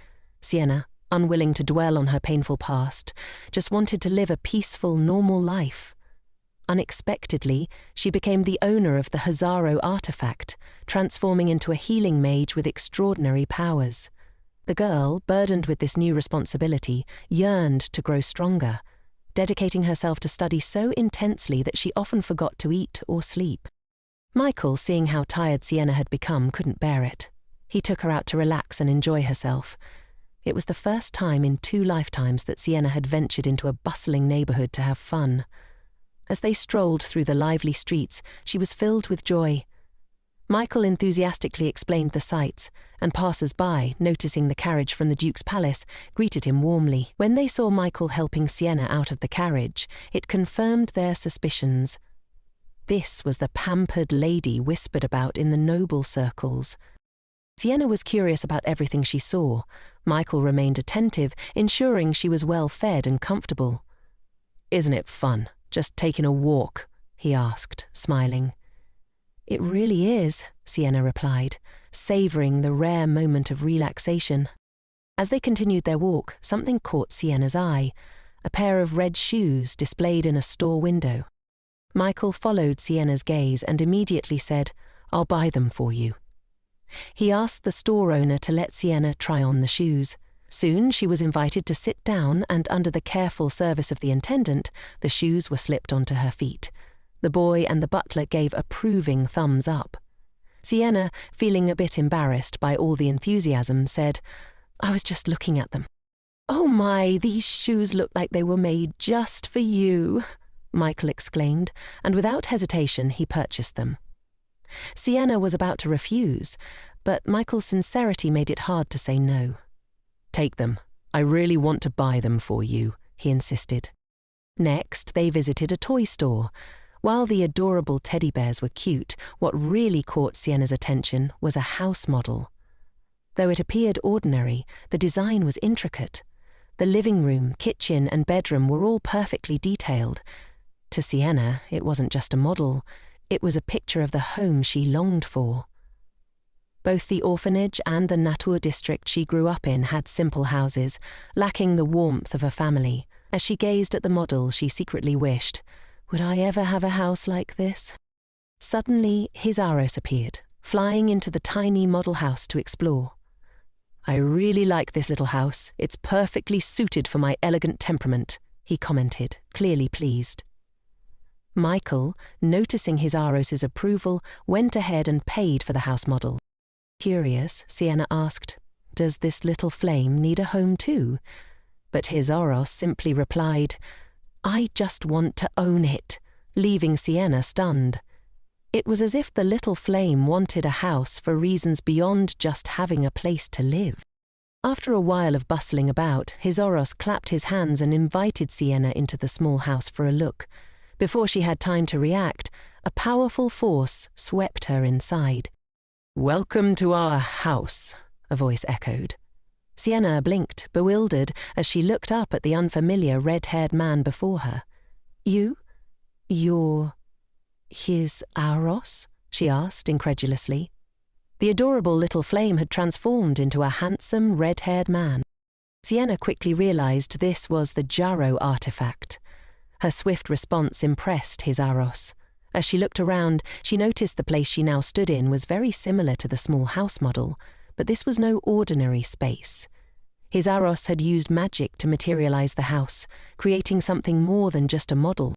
Sienna, unwilling to dwell on her painful past, just wanted to live a peaceful, normal life. Unexpectedly, she became the owner of the Hazaro artifact, transforming into a healing mage with extraordinary powers. The girl, burdened with this new responsibility, yearned to grow stronger, dedicating herself to study so intensely that she often forgot to eat or sleep. Michael, seeing how tired Sienna had become, couldn't bear it. He took her out to relax and enjoy herself. It was the first time in 2 lifetimes that Sienna had ventured into a bustling neighborhood to have fun. As they strolled through the lively streets, she was filled with joy. Michael enthusiastically explained the sights, and passers-by, noticing the carriage from the Duke's palace, greeted him warmly. When they saw Michael helping Sienna out of the carriage, it confirmed their suspicions. This was the pampered lady whispered about in the noble circles. Sienna was curious about everything she saw. Michael remained attentive, ensuring she was well fed and comfortable. "Isn't it fun, just taking a walk?" he asked, smiling. "It really is," Sienna replied, savouring the rare moment of relaxation. As they continued their walk, something caught Sienna's eye, a pair of red shoes displayed in a store window. Michael followed Sienna's gaze and immediately said, "I'll buy them for you." He asked the store owner to let Sienna try on the shoes. Soon she was invited to sit down, and under the careful service of the attendant, the shoes were slipped onto her feet. The boy and the butler gave approving thumbs up. Sienna, feeling a bit embarrassed by all the enthusiasm, said, "I was just looking at them." "Oh my, these shoes look like they were made just for you," Michael exclaimed, and without hesitation he purchased them. Sienna was about to refuse, but Michael's sincerity made it hard to say no. "Take them. I really want to buy them for you," he insisted. Next, they visited a toy store. While the adorable teddy bears were cute, what really caught Sienna's attention was a house model. Though it appeared ordinary, the design was intricate. The living room, kitchen, and bedroom were all perfectly detailed. To Sienna, it wasn't just a model, it was a picture of the home she longed for. Both the orphanage and the Natur district she grew up in had simple houses, lacking the warmth of a family. As she gazed at the model, she secretly wished, "Would I ever have a house like this?" Suddenly, his Aros appeared, flying into the tiny model house to explore. "I really like this little house. It's perfectly suited for my elegant temperament," he commented, clearly pleased. Michael, noticing his Aros's approval, went ahead and paid for the house model. Curious, Sienna asked, "Does this little flame need a home too?" But his Oros simply replied, "I just want to own it," leaving Sienna stunned. It was as if the little flame wanted a house for reasons beyond just having a place to live. After a while of bustling about, his Oros clapped his hands and invited Sienna into the small house for a look. Before she had time to react, a powerful force swept her inside. "Welcome to our house," a voice echoed. Sienna blinked, bewildered, as she looked up at the unfamiliar red-haired man before her. You're his Aros?" she asked incredulously. The adorable little flame had transformed into a handsome, red-haired man. Sienna quickly realized this was the Jaro artifact. Her swift response impressed his Aros. As she looked around, she noticed the place she now stood in was very similar to the small house model, but this was no ordinary space. His Aros had used magic to materialize the house, creating something more than just a model.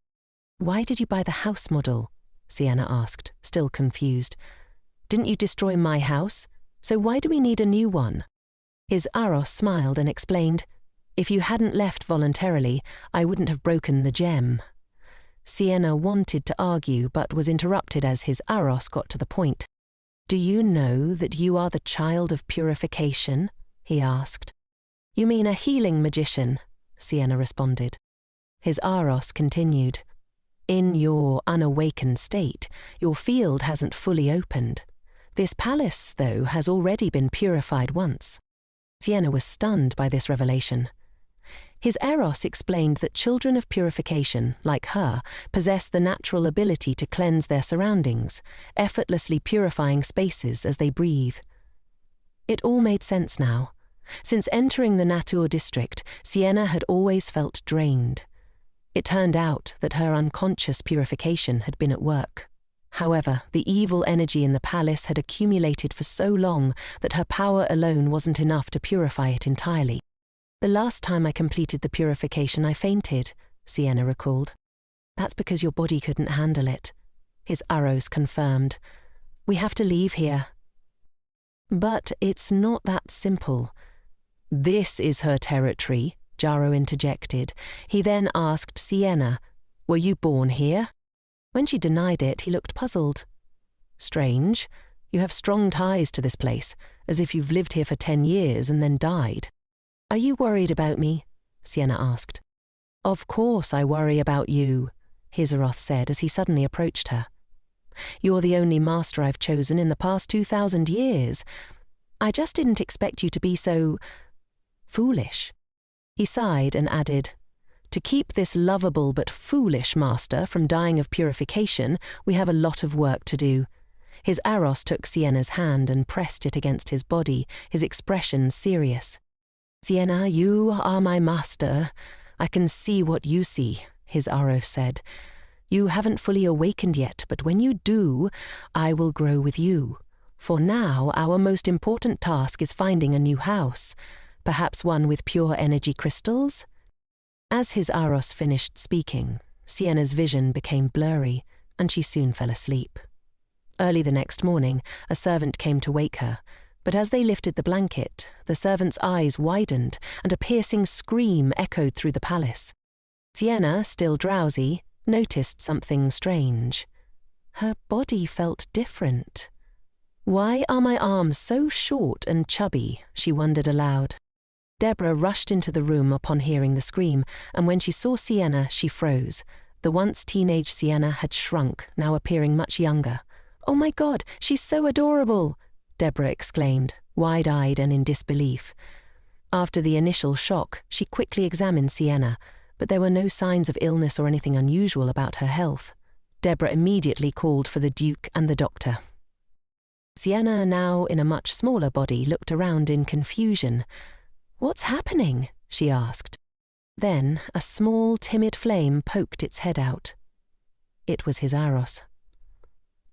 "Why did you buy the house model?" Sienna asked, still confused. "Didn't you destroy my house? So why do we need a new one?" His Aros smiled and explained, "If you hadn't left voluntarily, I wouldn't have broken the gem." Sienna wanted to argue but was interrupted as his Aros got to the point. "Do you know that you are the child of purification?" he asked. "You mean a healing magician?" Sienna responded. His Aros continued. "In your unawakened state, your field hasn't fully opened. This palace, though, has already been purified once." Sienna was stunned by this revelation. His Eros explained that children of purification, like her, possess the natural ability to cleanse their surroundings, effortlessly purifying spaces as they breathe. It all made sense now. Since entering the Natur district, Sienna had always felt drained. It turned out that her unconscious purification had been at work. However, the evil energy in the palace had accumulated for so long that her power alone wasn't enough to purify it entirely. "The last time I completed the purification, I fainted," Sienna recalled. "That's because your body couldn't handle it," his Aros confirmed. "We have to leave here." "But it's not that simple." "This is her territory," Jaro interjected. He then asked Sienna, "Were you born here?" When she denied it, he looked puzzled. "Strange. You have strong ties to this place, as if you've lived here for 10 years and then died." "Are you worried about me?" Sienna asked. "Of course I worry about you," Hizaroth said as he suddenly approached her. "You're the only master I've chosen in the past 2,000 years. I just didn't expect you to be so foolish." He sighed and added, "To keep this lovable but foolish master from dying of purification, we have a lot of work to do." His Aros took Sienna's hand and pressed it against his body, his expression serious. "Sienna, you are my master. I can see what you see," his Aros said. "You haven't fully awakened yet, but when you do, I will grow with you. For now, our most important task is finding a new house, perhaps one with pure energy crystals." As his Aros finished speaking, Sienna's vision became blurry, and she soon fell asleep. Early the next morning, a servant came to wake her, but as they lifted the blanket, the servant's eyes widened and a piercing scream echoed through the palace. Sienna, still drowsy, noticed something strange. Her body felt different. "Why are my arms so short and chubby?" she wondered aloud. Deborah rushed into the room upon hearing the scream, and when she saw Sienna, she froze. The once teenage Sienna had shrunk, now appearing much younger. "Oh my God, she's so adorable!" Deborah exclaimed, wide-eyed and in disbelief. After the initial shock, she quickly examined Sienna, but there were no signs of illness or anything unusual about her health. Deborah immediately called for the Duke and the doctor. Sienna, now in a much smaller body, looked around in confusion. "What's happening?" she asked. Then a small, timid flame poked its head out. It was his Aros.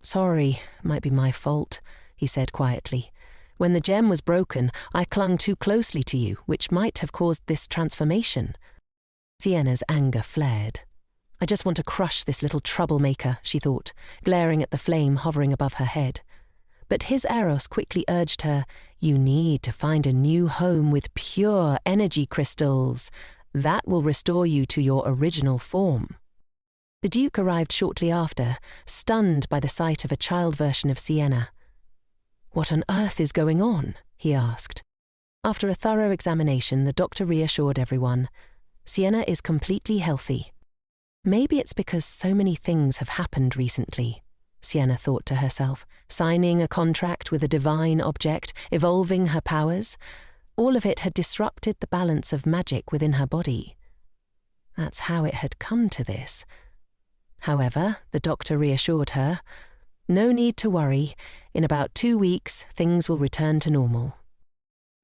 "Sorry, might be my fault," he said quietly. "When the gem was broken, I clung too closely to you, which might have caused this transformation." Sienna's anger flared. "I just want to crush this little troublemaker," she thought, glaring at the flame hovering above her head. But his Eros quickly urged her, "You need to find a new home with pure energy crystals. That will restore you to your original form." The Duke arrived shortly after, stunned by the sight of a child version of Sienna. "What on earth is going on?" he asked. After a thorough examination, the doctor reassured everyone. "Sienna is completely healthy." Maybe it's because so many things have happened recently, Sienna thought to herself, signing a contract with a divine object, evolving her powers. All of it had disrupted the balance of magic within her body. That's how it had come to this. However, the doctor reassured her, "No need to worry. In about 2 weeks, things will return to normal."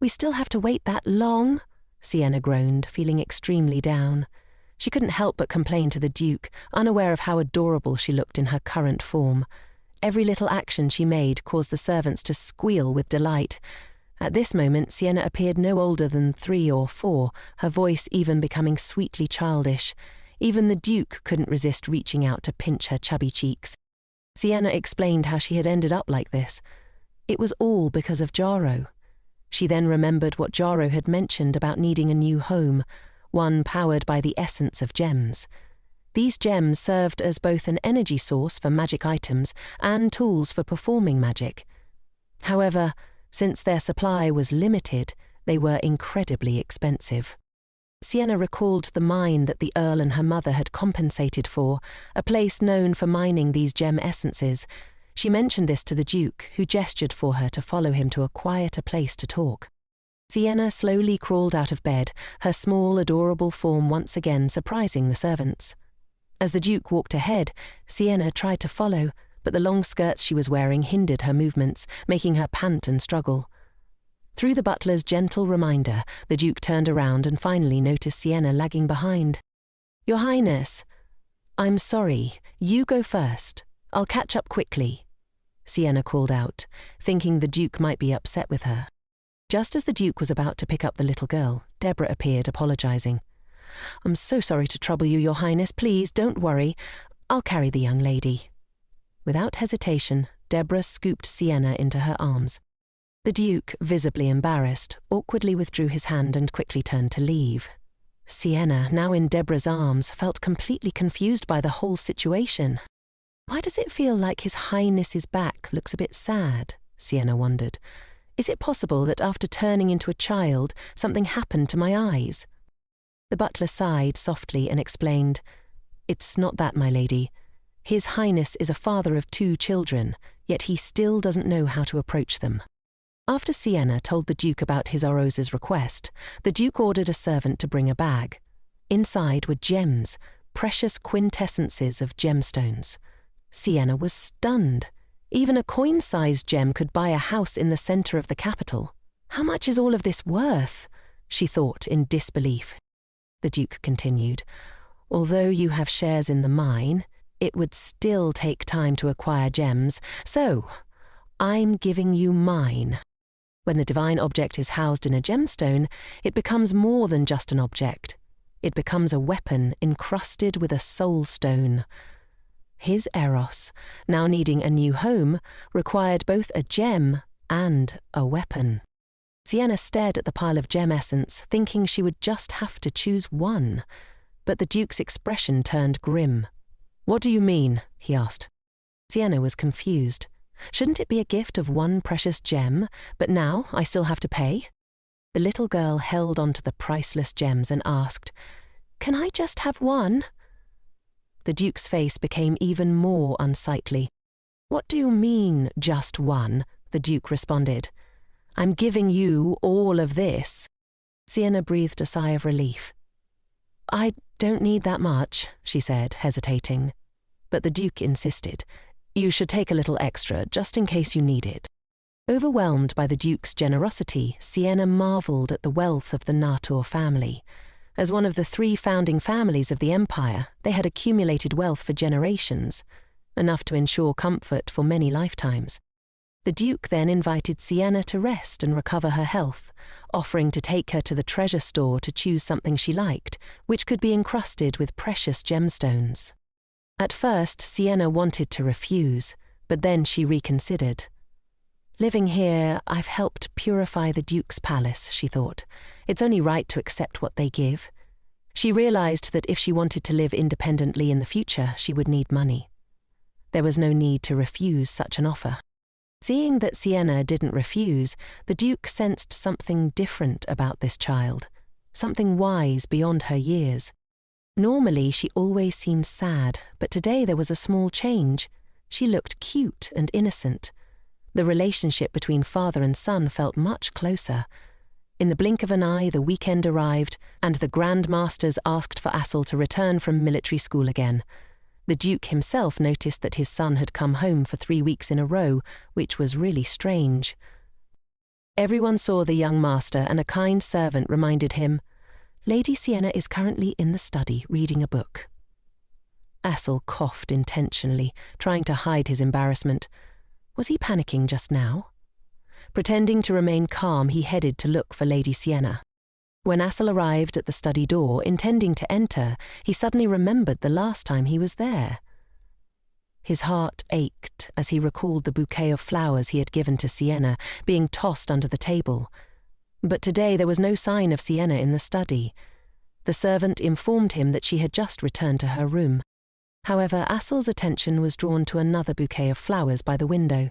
"We still have to wait that long?" Sienna groaned, feeling extremely down. She couldn't help but complain to the Duke, unaware of how adorable she looked in her current form. Every little action she made caused the servants to squeal with delight. At this moment, Sienna appeared no older than 3 or 4, her voice even becoming sweetly childish. Even the Duke couldn't resist reaching out to pinch her chubby cheeks. Sienna explained how she had ended up like this. It was all because of Jaro. She then remembered what Jaro had mentioned about needing a new home, one powered by the essence of gems. These gems served as both an energy source for magic items and tools for performing magic. However, since their supply was limited, they were incredibly expensive. Sienna recalled the mine that the Earl and her mother had compensated for, a place known for mining these gem essences. She mentioned this to the Duke, who gestured for her to follow him to a quieter place to talk. Sienna slowly crawled out of bed, her small, adorable form once again surprising the servants. As the Duke walked ahead, Sienna tried to follow, but the long skirts she was wearing hindered her movements, making her pant and struggle. Through the butler's gentle reminder, the Duke turned around and finally noticed Sienna lagging behind. "Your Highness, I'm sorry. You go first. I'll catch up quickly," Sienna called out, thinking the Duke might be upset with her. Just as the Duke was about to pick up the little girl, Deborah appeared, apologizing. "I'm so sorry to trouble you, Your Highness. Please, don't worry. I'll carry the young lady." Without hesitation, Deborah scooped Sienna into her arms. The Duke, visibly embarrassed, awkwardly withdrew his hand and quickly turned to leave. Sienna, now in Deborah's arms, felt completely confused by the whole situation. "Why does it feel like His Highness's back looks a bit sad?" Sienna wondered. "Is it possible that after turning into a child, something happened to my eyes?" The butler sighed softly and explained, "It's not that, my lady. His Highness is a father of 2 children, yet he still doesn't know how to approach them." After Sienna told the Duke about his Orosa's request, the Duke ordered a servant to bring a bag. Inside were gems, precious quintessences of gemstones. Sienna was stunned. Even a coin-sized gem could buy a house in the center of the capital. "How much is all of this worth?" she thought in disbelief. The Duke continued, "Although you have shares in the mine, it would still take time to acquire gems, so I'm giving you mine. When the divine object is housed in a gemstone, it becomes more than just an object. It becomes a weapon encrusted with a soul stone." His Eros, now needing a new home, required both a gem and a weapon. Sienna stared at the pile of gem essence, thinking she would just have to choose one. But the Duke's expression turned grim. "What do you mean?" he asked. Sienna was confused. Shouldn't it be a gift of one precious gem, but now I still have to pay? The little girl held onto the priceless gems and asked, "Can I just have one?" The Duke's face became even more unsightly. "What do you mean, just one?" the Duke responded. "I'm giving you all of this." Sienna breathed a sigh of relief. "I don't need that much," she said, hesitating. But the Duke insisted. "You should take a little extra, just in case you need it." Overwhelmed by the Duke's generosity, Sienna marveled at the wealth of the Nator family. As one of the 3 founding families of the empire, they had accumulated wealth for generations, enough to ensure comfort for many lifetimes. The Duke then invited Sienna to rest and recover her health, offering to take her to the treasure store to choose something she liked, which could be encrusted with precious gemstones. At first, Sienna wanted to refuse, but then she reconsidered. "Living here, I've helped purify the Duke's palace," she thought. "It's only right to accept what they give." She realized that if she wanted to live independently in the future, she would need money. There was no need to refuse such an offer. Seeing that Sienna didn't refuse, the Duke sensed something different about this child, something wise beyond her years. Normally, she always seemed sad, but today there was a small change. She looked cute and innocent. The relationship between father and son felt much closer. In the blink of an eye, the weekend arrived, and the Grand Masters asked for Assel to return from military school again. The Duke himself noticed that his son had come home for 3 weeks in a row, which was really strange. Everyone saw the young master, and a kind servant reminded him, "Lady Sienna is currently in the study reading a book." Assel coughed intentionally, trying to hide his embarrassment. Was he panicking just now? Pretending to remain calm, he headed to look for Lady Sienna. When Assel arrived at the study door, intending to enter, he suddenly remembered the last time he was there. His heart ached as he recalled the bouquet of flowers he had given to Sienna, being tossed under the table. But today there was no sign of Sienna in the study. The servant informed him that she had just returned to her room. However, Assel's attention was drawn to another bouquet of flowers by the window.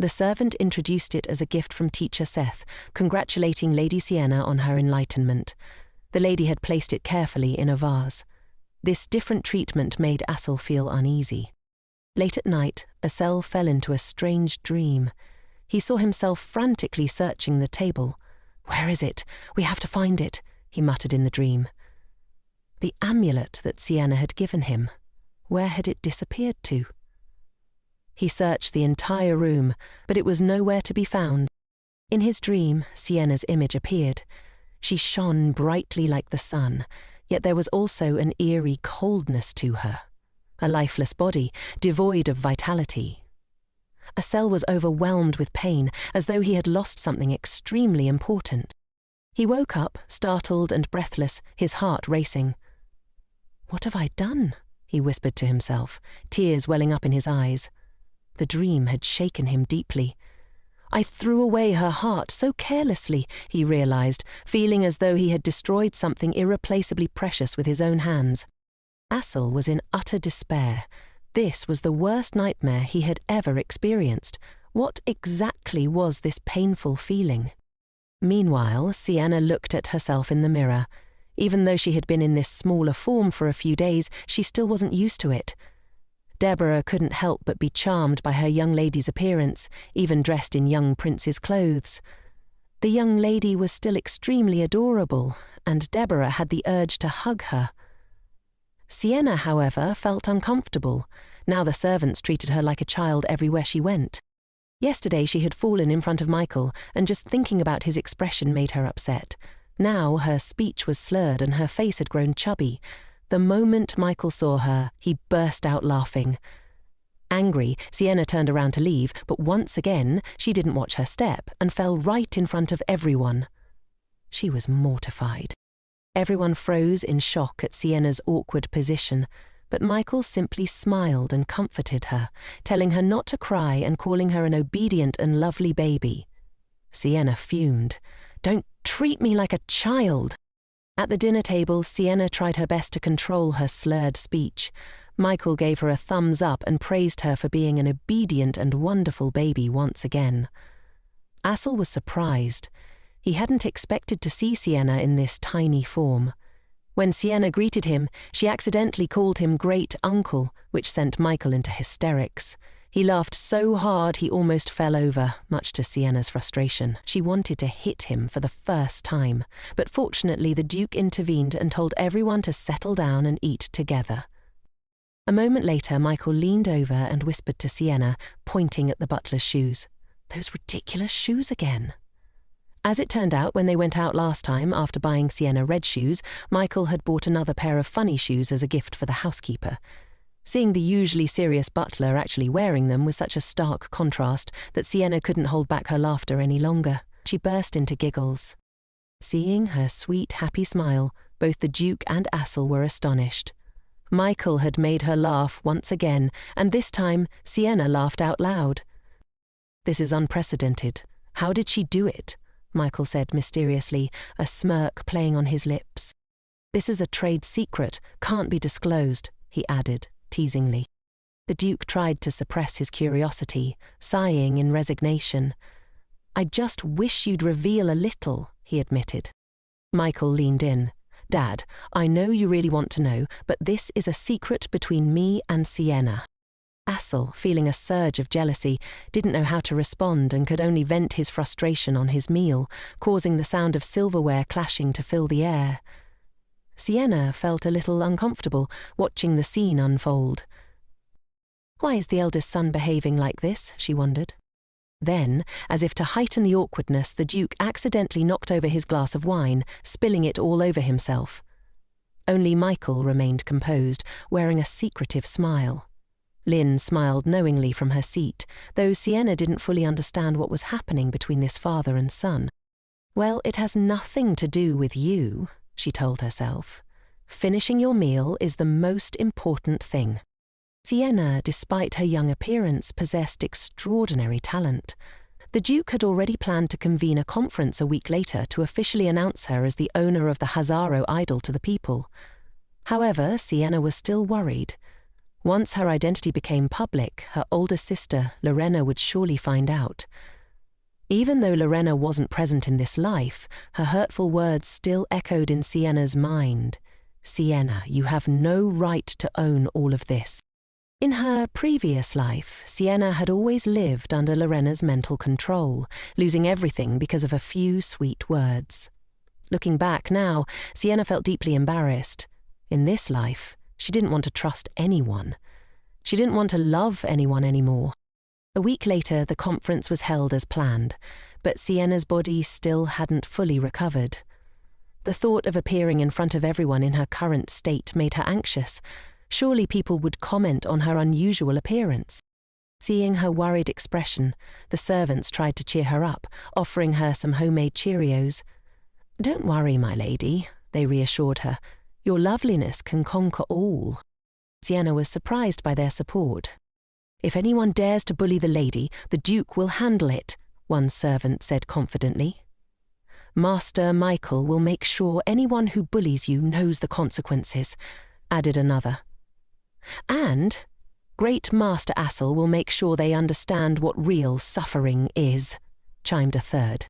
The servant introduced it as a gift from Teacher Seth, congratulating Lady Sienna on her enlightenment. The lady had placed it carefully in a vase. This different treatment made Assel feel uneasy. Late at night, Assel fell into a strange dream. He saw himself frantically searching the table. "Where is it? We have to find it," he muttered in the dream. The amulet that Sienna had given him. Where had it disappeared to? He searched the entire room, but it was nowhere to be found. In his dream, Sienna's image appeared. She shone brightly like the sun, yet there was also an eerie coldness to her. A lifeless body, devoid of vitality. Assel was overwhelmed with pain, as though he had lost something extremely important. He woke up, startled and breathless, his heart racing. "What have I done?" he whispered to himself, tears welling up in his eyes. The dream had shaken him deeply. "I threw away her heart so carelessly," he realized, feeling as though he had destroyed something irreplaceably precious with his own hands. Assel was in utter despair. This was the worst nightmare he had ever experienced. What exactly was this painful feeling? Meanwhile, Sienna looked at herself in the mirror. Even though she had been in this smaller form for a few days, she still wasn't used to it. Deborah couldn't help but be charmed by her young lady's appearance, even dressed in young prince's clothes. The young lady was still extremely adorable, and Deborah had the urge to hug her. Sienna, however, felt uncomfortable. Now the servants treated her like a child everywhere she went. Yesterday she had fallen in front of Michael, and just thinking about his expression made her upset. Now her speech was slurred and her face had grown chubby. The moment Michael saw her, he burst out laughing. Angry, Sienna turned around to leave, but once again she didn't watch her step and fell right in front of everyone. She was mortified. Everyone froze in shock at Sienna's awkward position, but Michael simply smiled and comforted her, telling her not to cry and calling her an obedient and lovely baby. Sienna fumed. "Don't treat me like a child." At the dinner table, Sienna tried her best to control her slurred speech. Michael gave her a thumbs up and praised her for being an obedient and wonderful baby once again. Assel was surprised. He hadn't expected to see Sienna in this tiny form. When Sienna greeted him, she accidentally called him Great Uncle, which sent Michael into hysterics. He laughed so hard he almost fell over, much to Sienna's frustration. She wanted to hit him for the first time, but fortunately the Duke intervened and told everyone to settle down and eat together. A moment later, Michael leaned over and whispered to Sienna, pointing at the butler's shoes. "Those ridiculous shoes again." As it turned out, when they went out last time, after buying Sienna red shoes, Michael had bought another pair of funny shoes as a gift for the housekeeper. Seeing the usually serious butler actually wearing them was such a stark contrast that Sienna couldn't hold back her laughter any longer. She burst into giggles. Seeing her sweet, happy smile, both the Duke and Assel were astonished. Michael had made her laugh once again, and this time Sienna laughed out loud. "This is unprecedented. How did she do it?" Michael said mysteriously, a smirk playing on his lips. "This is a trade secret, can't be disclosed," he added, teasingly. The Duke tried to suppress his curiosity, sighing in resignation. "I just wish you'd reveal a little," he admitted. Michael leaned in. "Dad, I know you really want to know, but this is a secret between me and Sienna." Assel, feeling a surge of jealousy, didn't know how to respond and could only vent his frustration on his meal, causing the sound of silverware clashing to fill the air. Sienna felt a little uncomfortable, watching the scene unfold. Why is the eldest son behaving like this, she wondered. Then, as if to heighten the awkwardness, the Duke accidentally knocked over his glass of wine, spilling it all over himself. Only Michael remained composed, wearing a secretive smile. Lynn smiled knowingly from her seat, though Sienna didn't fully understand what was happening between this father and son. Well, it has nothing to do with you, she told herself. Finishing your meal is the most important thing. Sienna, despite her young appearance, possessed extraordinary talent. The Duke had already planned to convene a conference a week later to officially announce her as the owner of the Hazaro idol to the people. However, Sienna was still worried. Once her identity became public, her older sister, Lorena, would surely find out. Even though Lorena wasn't present in this life, her hurtful words still echoed in Sienna's mind. Sienna, you have no right to own all of this. In her previous life, Sienna had always lived under Lorena's mental control, losing everything because of a few sweet words. Looking back now, Sienna felt deeply embarrassed. In this life, she didn't want to trust anyone. She didn't want to love anyone anymore. A week later, the conference was held as planned, but Sienna's body still hadn't fully recovered. The thought of appearing in front of everyone in her current state made her anxious. Surely people would comment on her unusual appearance. Seeing her worried expression, the servants tried to cheer her up, offering her some homemade Cheerios. "Don't worry, my lady," they reassured her. "Your loveliness can conquer all." Sienna was surprised by their support. "If anyone dares to bully the lady, the Duke will handle it," one servant said confidently. "Master Michael will make sure anyone who bullies you knows the consequences," added another. "And Great Master Assel will make sure they understand what real suffering is," chimed a third.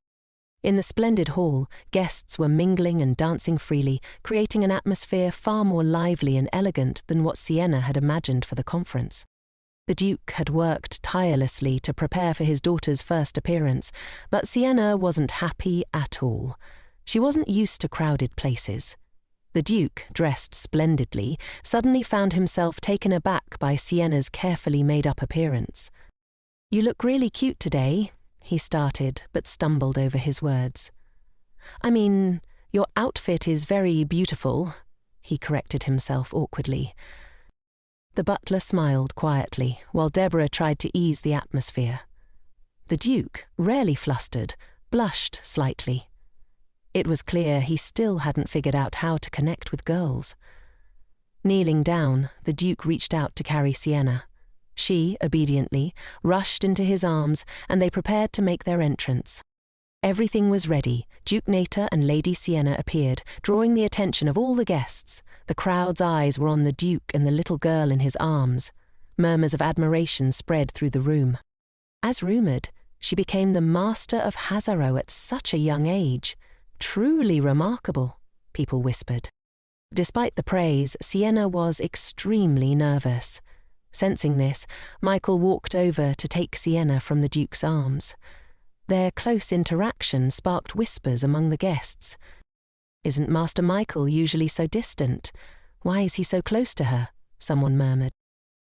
In the splendid hall, guests were mingling and dancing freely, creating an atmosphere far more lively and elegant than what Sienna had imagined for the conference. The Duke had worked tirelessly to prepare for his daughter's first appearance, but Sienna wasn't happy at all. She wasn't used to crowded places. The Duke, dressed splendidly, suddenly found himself taken aback by Sienna's carefully made-up appearance. "You look really cute today," he started, but stumbled over his words. "I mean, your outfit is very beautiful," he corrected himself awkwardly. The butler smiled quietly, while Deborah tried to ease the atmosphere. The Duke, rarely flustered, blushed slightly. It was clear he still hadn't figured out how to connect with girls. Kneeling down, the Duke reached out to carry Sienna. She, obediently, rushed into his arms, and they prepared to make their entrance. Everything was ready. Duke Nata and Lady Sienna appeared, drawing the attention of all the guests. The crowd's eyes were on the Duke and the little girl in his arms. Murmurs of admiration spread through the room. As rumoured, she became the Master of Hazaro at such a young age. "Truly remarkable," people whispered. Despite the praise, Sienna was extremely nervous. Sensing this, Michael walked over to take Sienna from the Duke's arms. Their close interaction sparked whispers among the guests. "Isn't Master Michael usually so distant? Why is he so close to her?" someone murmured.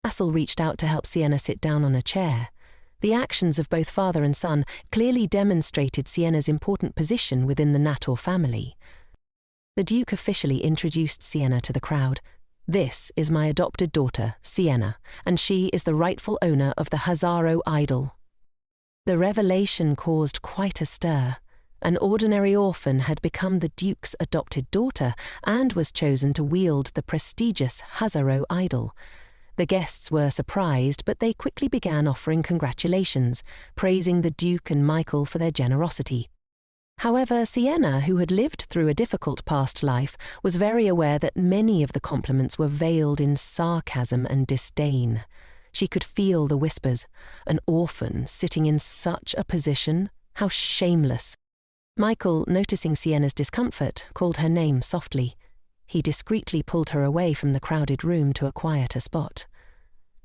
Assel reached out to help Sienna sit down on a chair. The actions of both father and son clearly demonstrated Sienna's important position within the Nator family. The Duke officially introduced Sienna to the crowd. "This is my adopted daughter, Sienna, and she is the rightful owner of the Hazaro idol." The revelation caused quite a stir. An ordinary orphan had become the Duke's adopted daughter and was chosen to wield the prestigious Hazaro idol. The guests were surprised, but they quickly began offering congratulations, praising the Duke and Michael for their generosity. However, Sienna, who had lived through a difficult past life, was very aware that many of the compliments were veiled in sarcasm and disdain. She could feel the whispers. An orphan sitting in such a position? How shameless! Michael, noticing Sienna's discomfort, called her name softly. He discreetly pulled her away from the crowded room to a quieter spot.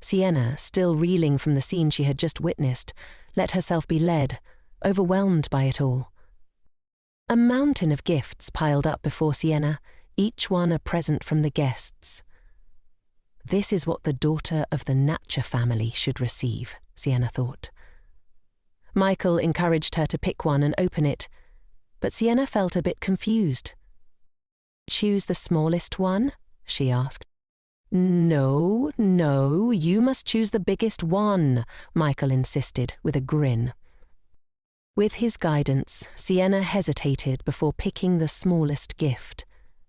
Sienna, still reeling from the scene she had just witnessed, let herself be led, overwhelmed by it all. A mountain of gifts piled up before Sienna, each one a present from the guests. This is what the daughter of the Natcha family should receive, Sienna thought. Michael encouraged her to pick one and open it, but Sienna felt a bit confused. Choose the smallest one? She asked. No, you must choose the biggest one, Michael insisted with a grin. With his guidance, Sienna hesitated before picking the smallest gift.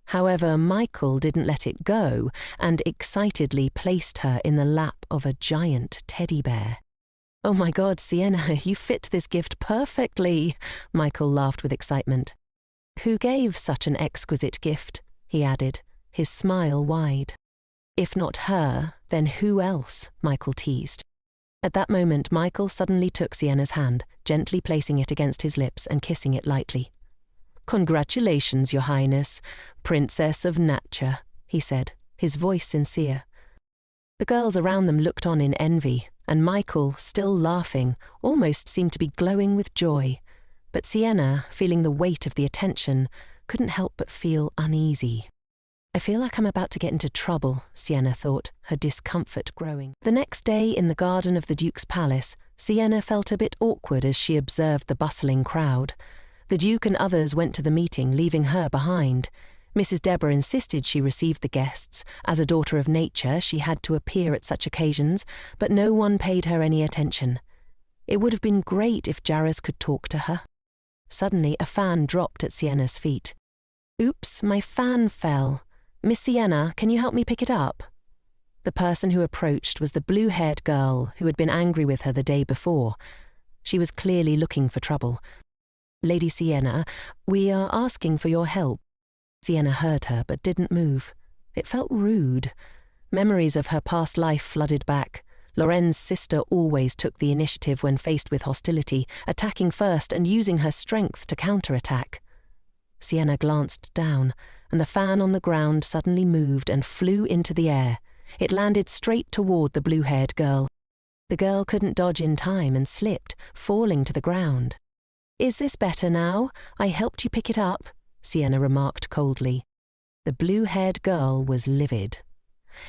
However, Michael didn't let it go and excitedly placed her in the lap of a giant teddy bear. Oh my God, Sienna, you fit this gift perfectly, Michael laughed with excitement. Who gave such an exquisite gift? He added, his smile wide. If not her, then who else? Michael teased. At that moment, Michael suddenly took Sienna's hand, gently placing it against his lips and kissing it lightly. Congratulations, Your Highness, Princess of Natcha, he said, his voice sincere. The girls around them looked on in envy, and Michael, still laughing, almost seemed to be glowing with joy. But Sienna, feeling the weight of the attention, couldn't help but feel uneasy. I feel like I'm about to get into trouble, Sienna thought, her discomfort growing. The next day in the garden of the Duke's palace, Sienna felt a bit awkward as she observed the bustling crowd. The Duke and others went to the meeting, leaving her behind. Mrs. Deborah insisted she received the guests. As a daughter of nature, she had to appear at such occasions, but no one paid her any attention. It would have been great if Jairus could talk to her. Suddenly, a fan dropped at Sienna's feet. Oops, my fan fell. Miss Sienna, can you help me pick it up? The person who approached was the blue-haired girl who had been angry with her the day before. She was clearly looking for trouble. Lady Sienna, we are asking for your help. Sienna heard her but didn't move. It felt rude. Memories of her past life flooded back. Loren's sister always took the initiative when faced with hostility, attacking first and using her strength to counterattack. Sienna glanced down, and the fan on the ground suddenly moved and flew into the air. It landed straight toward the blue-haired girl. The girl couldn't dodge in time and slipped, falling to the ground. Is this better now? I helped you pick it up, Sienna remarked coldly. The blue-haired girl was livid.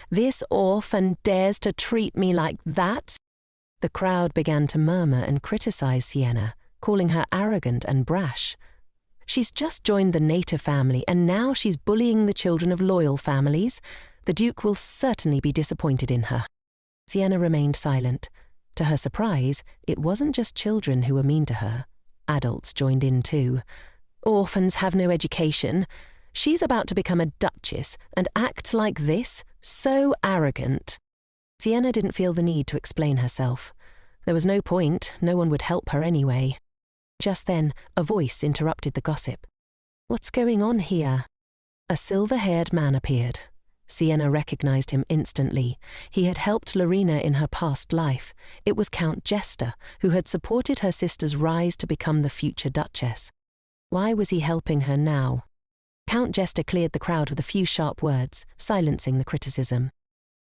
This orphan dares to treat me like that? The crowd began to murmur and criticize Sienna, calling her arrogant and brash. She's just joined the native family and now she's bullying the children of loyal families. The Duke will certainly be disappointed in her. Sienna remained silent. To her surprise, it wasn't just children who were mean to her. Adults joined in too. Orphans have no education. She's about to become a duchess and act like this? So arrogant. Sienna didn't feel the need to explain herself. There was no point, no one would help her anyway. Just then, a voice interrupted the gossip. What's going on here? A silver-haired man appeared. Sienna recognized him instantly. He had helped Lorena in her past life. It was Count Jester, who had supported her sister's rise to become the future duchess. Why was he helping her now? Count Jester cleared the crowd with a few sharp words, silencing the criticism.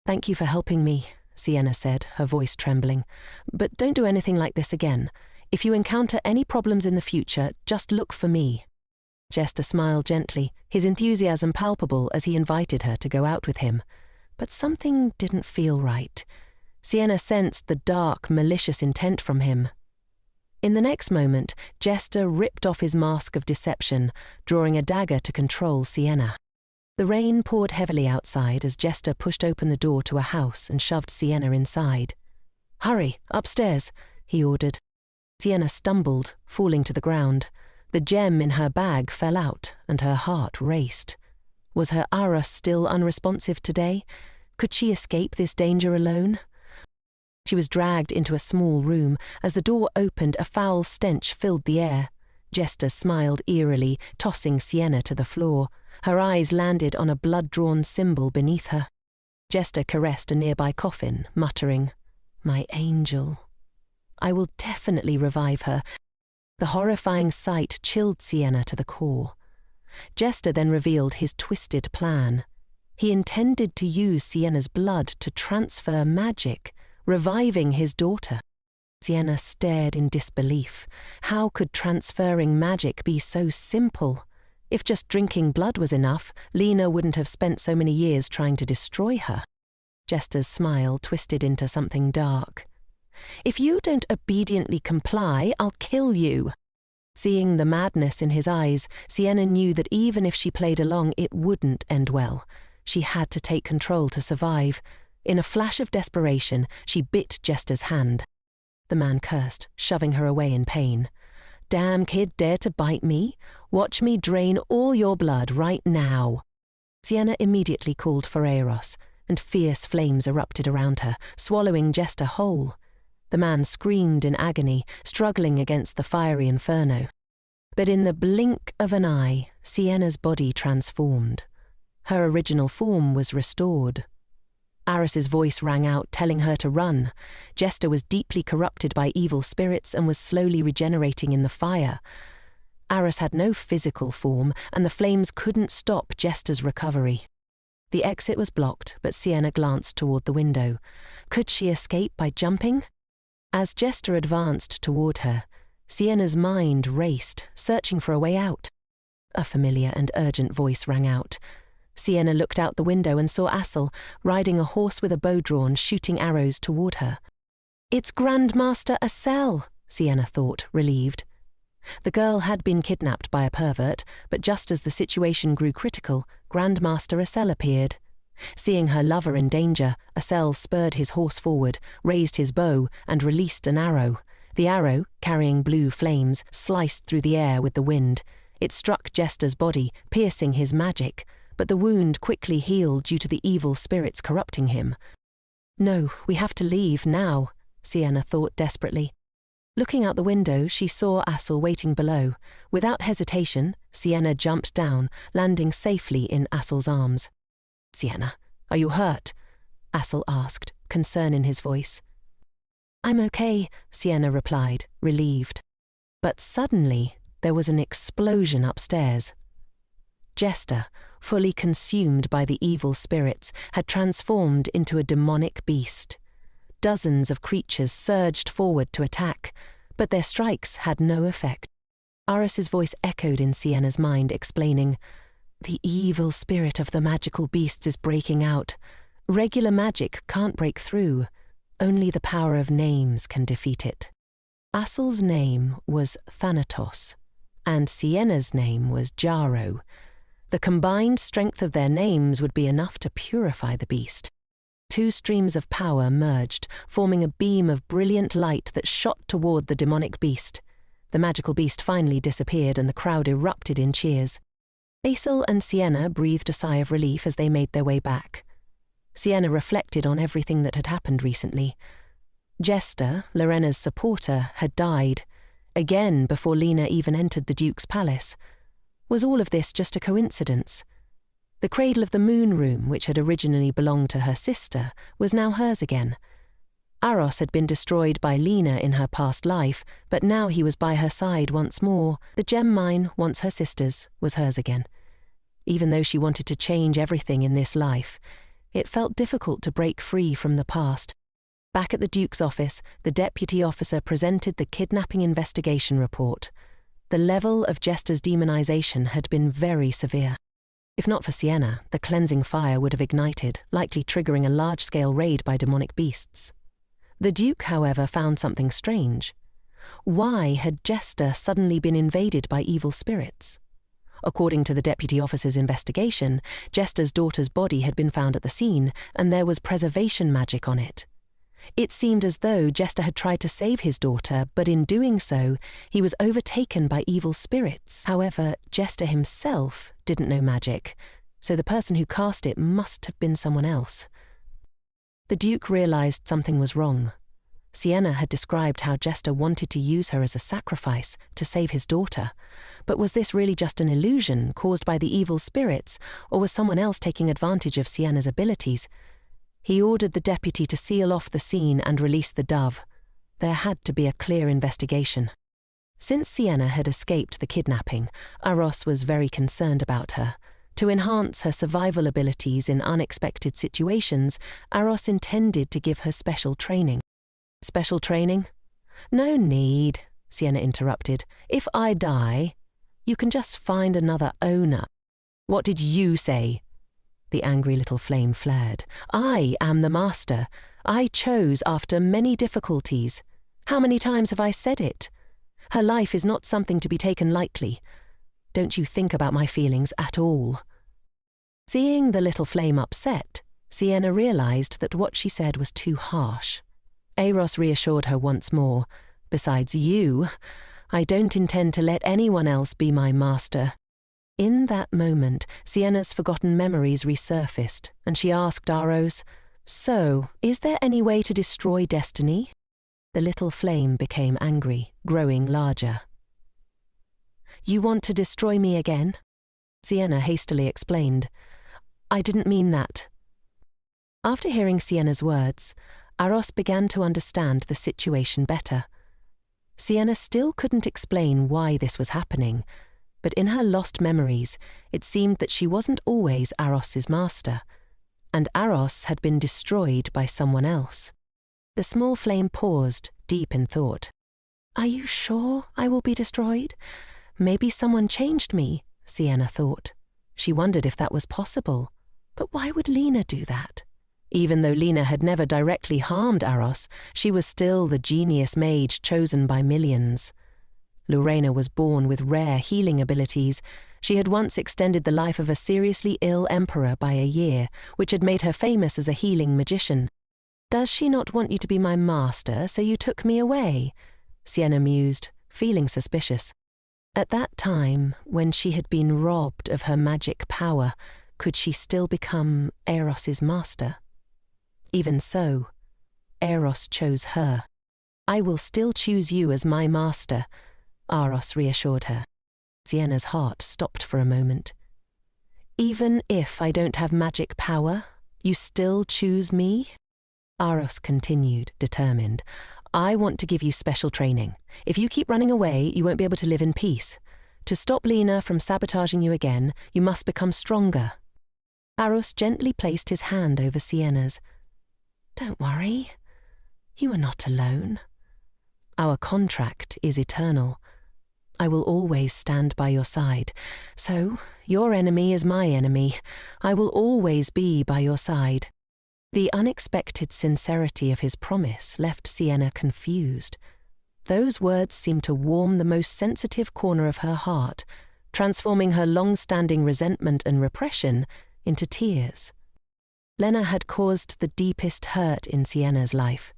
Thank you for helping me, Sienna said, her voice trembling. But don't do anything like this again. If you encounter any problems in the future, just look for me. Jester smiled gently, his enthusiasm palpable as he invited her to go out with him. But something didn't feel right. Sienna sensed the dark, malicious intent from him. In the next moment, Jester ripped off his mask of deception, drawing a dagger to control Sienna. The rain poured heavily outside as Jester pushed open the door to a house and shoved Sienna inside. Hurry, upstairs, he ordered. Sienna stumbled, falling to the ground. The gem in her bag fell out, and her heart raced. Was her aura still unresponsive today? Could she escape this danger alone? She was dragged into a small room. As the door opened, a foul stench filled the air. Jester smiled eerily, tossing Sienna to the floor. Her eyes landed on a blood-drawn symbol beneath her. Jester caressed a nearby coffin, muttering, "My angel. I will definitely revive her." The horrifying sight chilled Sienna to the core. Jester then revealed his twisted plan. He intended to use Sienna's blood to transfer magic, reviving his daughter. Sienna stared in disbelief. How could transferring magic be so simple? If just drinking blood was enough, Lena wouldn't have spent so many years trying to destroy her. Jester's smile twisted into something dark. If you don't obediently comply, I'll kill you. Seeing the madness in his eyes, Sienna knew that even if she played along, it wouldn't end well. She had to take control to survive. In a flash of desperation, she bit Jester's hand. The man cursed, shoving her away in pain. Damn kid, dare to bite me? Watch me drain all your blood right now. Sienna immediately called for Eros, and fierce flames erupted around her, swallowing Jester whole. The man screamed in agony, struggling against the fiery inferno. But in the blink of an eye, Sienna's body transformed. Her original form was restored. Aris's voice rang out, telling her to run. Jester was deeply corrupted by evil spirits and was slowly regenerating in the fire. Aris had no physical form, and the flames couldn't stop Jester's recovery. The exit was blocked, but Sienna glanced toward the window. Could she escape by jumping? As Jester advanced toward her, Sienna's mind raced, searching for a way out. A familiar and urgent voice rang out. Sienna looked out the window and saw Elle, riding a horse with a bow drawn, shooting arrows toward her. It's Grandmaster Elle, Sienna thought, relieved. The girl had been kidnapped by a pervert, but just as the situation grew critical, Grandmaster Elle appeared. Seeing her lover in danger, Elle spurred his horse forward, raised his bow, and released an arrow. The arrow, carrying blue flames, sliced through the air with the wind. It struck Jester's body, piercing his magic, but the wound quickly healed due to the evil spirits corrupting him. No, we have to leave now, Sienna thought desperately. Looking out the window, she saw Elle waiting below. Without hesitation, Sienna jumped down, landing safely in Assel's arms. Sienna, are you hurt? Elle asked, concern in his voice. I'm okay, Sienna replied, relieved. But suddenly, there was an explosion upstairs. Jester, fully consumed by the evil spirits, had transformed into a demonic beast. Dozens of creatures surged forward to attack, but their strikes had no effect. Aris's voice echoed in Sienna's mind, explaining, The evil spirit of the magical beasts is breaking out. Regular magic can't break through. Only the power of names can defeat it. Assel's name was Thanatos, and Sienna's name was Jaro. The combined strength of their names would be enough to purify the beast. Two streams of power merged, forming a beam of brilliant light that shot toward the demonic beast. The magical beast finally disappeared and the crowd erupted in cheers. Elle and Sienna breathed a sigh of relief as they made their way back. Sienna reflected on everything that had happened recently. Jester, Lorena's supporter, had died, again before Lena even entered the Duke's palace. Was all of this just a coincidence? The cradle of the moon room, which had originally belonged to her sister, was now hers again. Aros had been destroyed by Lena in her past life, but now he was by her side once more. The gem mine, once her sister's, was hers again. Even though she wanted to change everything in this life, it felt difficult to break free from the past. Back at the Duke's office, the deputy officer presented the kidnapping investigation report. The level of Jester's demonization had been very severe. If not for Sienna, the cleansing fire would have ignited, likely triggering a large-scale raid by demonic beasts. The Duke, however, found something strange. Why had Jester suddenly been invaded by evil spirits? According to the deputy officer's investigation, Jester's daughter's body had been found at the scene, and there was preservation magic on it. It seemed as though Jester had tried to save his daughter, but in doing so, he was overtaken by evil spirits. However, Jester himself didn't know magic, so the person who cast it must have been someone else. The Duke realized something was wrong. Sienna had described how Jester wanted to use her as a sacrifice to save his daughter, but was this really just an illusion caused by the evil spirits, or was someone else taking advantage of Sienna's abilities? He ordered the deputy to seal off the scene and release the dove. There had to be a clear investigation. Since Sienna had escaped the kidnapping, Aros was very concerned about her. To enhance her survival abilities in unexpected situations, Aros intended to give her special training. Special training? No need, Sienna interrupted. If I die, You can just find another owner. What did you say? The angry little flame flared. I am the master. I chose after many difficulties. How many times have I said it? Her life is not something to be taken lightly. Don't you think about my feelings at all. Seeing the little flame upset, Sienna realized that what she said was too harsh. Eros reassured her once more. Besides you, I don't intend to let anyone else be my master. In that moment, Sienna's forgotten memories resurfaced, and she asked Aros, "So, is there any way to destroy destiny?" The little flame became angry, growing larger. "You want to destroy me again?" Sienna hastily explained. "I didn't mean that." After hearing Sienna's words, Aros began to understand the situation better. Sienna still couldn't explain why this was happening, but in her lost memories, it seemed that she wasn't always Aros's master, and Aros had been destroyed by someone else. The small flame paused, deep in thought. "Are you sure I will be destroyed? Maybe someone changed me," Sienna thought. She wondered if that was possible. But why would Lena do that? Even though Lena had never directly harmed Aros, she was still the genius mage chosen by millions. Lorena was born with rare healing abilities. She had once extended the life of a seriously ill emperor by a year, which had made her famous as a healing magician. "Does she not want you to be my master, so you took me away?" Sienna mused, feeling suspicious. At that time, when she had been robbed of her magic power, could she still become Eros's master? Even so, Eros chose her. "I will still choose you as my master," Aros reassured her. Sienna's heart stopped for a moment. "Even if I don't have magic power, you still choose me?" Aros continued, determined. "I want to give you special training. If you keep running away, you won't be able to live in peace. To stop Lena from sabotaging you again, you must become stronger." Aros gently placed his hand over Sienna's. "Don't worry. You are not alone. Our contract is eternal. I will always stand by your side. So, your enemy is my enemy. I will always be by your side." The unexpected sincerity of his promise left Sienna confused. Those words seemed to warm the most sensitive corner of her heart, transforming her long-standing resentment and repression into tears. Lena had caused the deepest hurt in Sienna's life.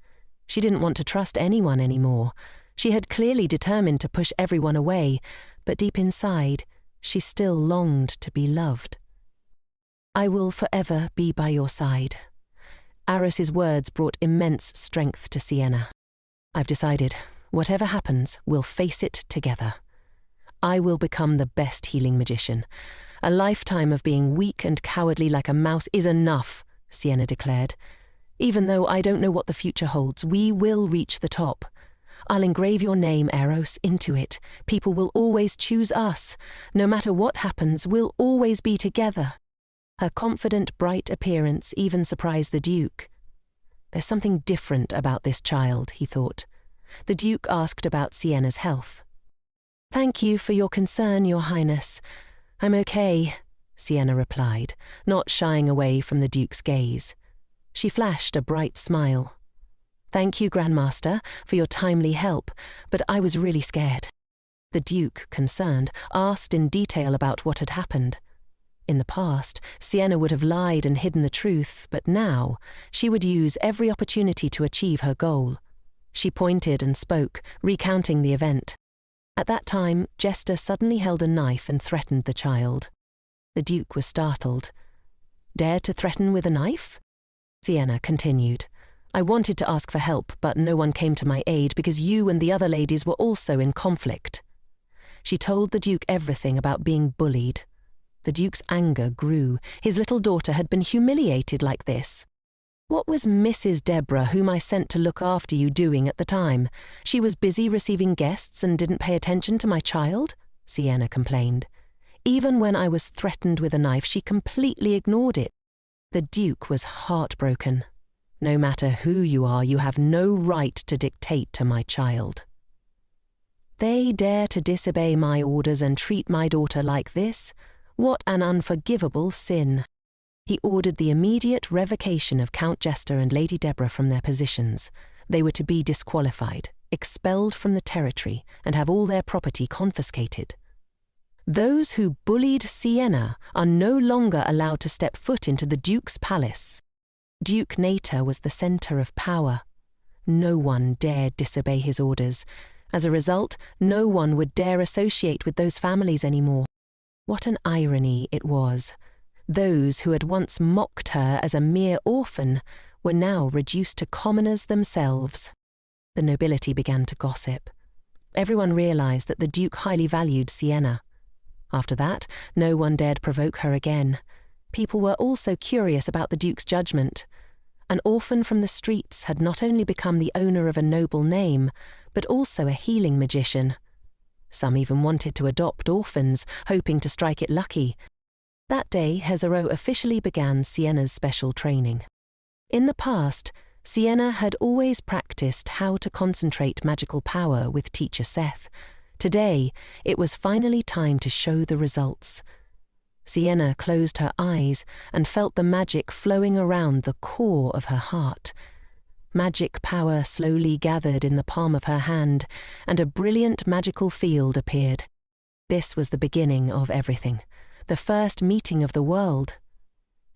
She didn't want to trust anyone anymore. She had clearly determined to push everyone away, but deep inside, she still longed to be loved. "I will forever be by your side." Aros's words brought immense strength to Sienna. "I've decided, whatever happens, we'll face it together. I will become the best healing magician. A lifetime of being weak and cowardly like a mouse is enough," Sienna declared. "Even though I don't know what the future holds, we will reach the top. I'll engrave your name, Eros, into it. People will always choose us. No matter what happens, we'll always be together." Her confident, bright appearance even surprised the Duke. There's something different about this child, he thought. The Duke asked about Sienna's health. "Thank you for your concern, Your Highness. I'm okay," Sienna replied, not shying away from the Duke's gaze. She flashed a bright smile. "Thank you, Grandmaster, for your timely help, but I was really scared." The Duke, concerned, asked in detail about what had happened. In the past, Sienna would have lied and hidden the truth, but now she would use every opportunity to achieve her goal. She pointed and spoke, recounting the event. At that time, Jester suddenly held a knife and threatened the child. The Duke was startled. "Dare to threaten with a knife?" Sienna continued. "I wanted to ask for help, but no one came to my aid because you and the other ladies were also in conflict." She told the Duke everything about being bullied. The Duke's anger grew. His little daughter had been humiliated like this. "What was Mrs. Deborah, whom I sent to look after you, doing at the time? She was busy receiving guests and didn't pay attention to my child?" Sienna complained. "Even when I was threatened with a knife, she completely ignored it." The Duke was heartbroken. "No matter who you are, you have no right to dictate to my child." They dare to disobey my orders and treat my daughter like this? What an unforgivable sin! He ordered the immediate revocation of Count Jester and Lady Deborah from their positions. They were to be disqualified, expelled from the territory, and have all their property confiscated. Those who bullied Sienna are no longer allowed to step foot into the Duke's palace. Duke Nata was the centre of power. No one dared disobey his orders. As a result, no one would dare associate with those families anymore. What an irony it was. Those who had once mocked her as a mere orphan were now reduced to commoners themselves. The nobility began to gossip. Everyone realized that the Duke highly valued Sienna. After that, no one dared provoke her again. People were also curious about the Duke's judgment. An orphan from the streets had not only become the owner of a noble name, but also a healing magician. Some even wanted to adopt orphans, hoping to strike it lucky. That day, Hezero officially began Sienna's special training. In the past, Sienna had always practiced how to concentrate magical power with teacher Seth. Today, it was finally time to show the results. Sienna closed her eyes and felt the magic flowing around the core of her heart. Magic power slowly gathered in the palm of her hand, and a brilliant magical field appeared. This was the beginning of everything, the first meeting of the world.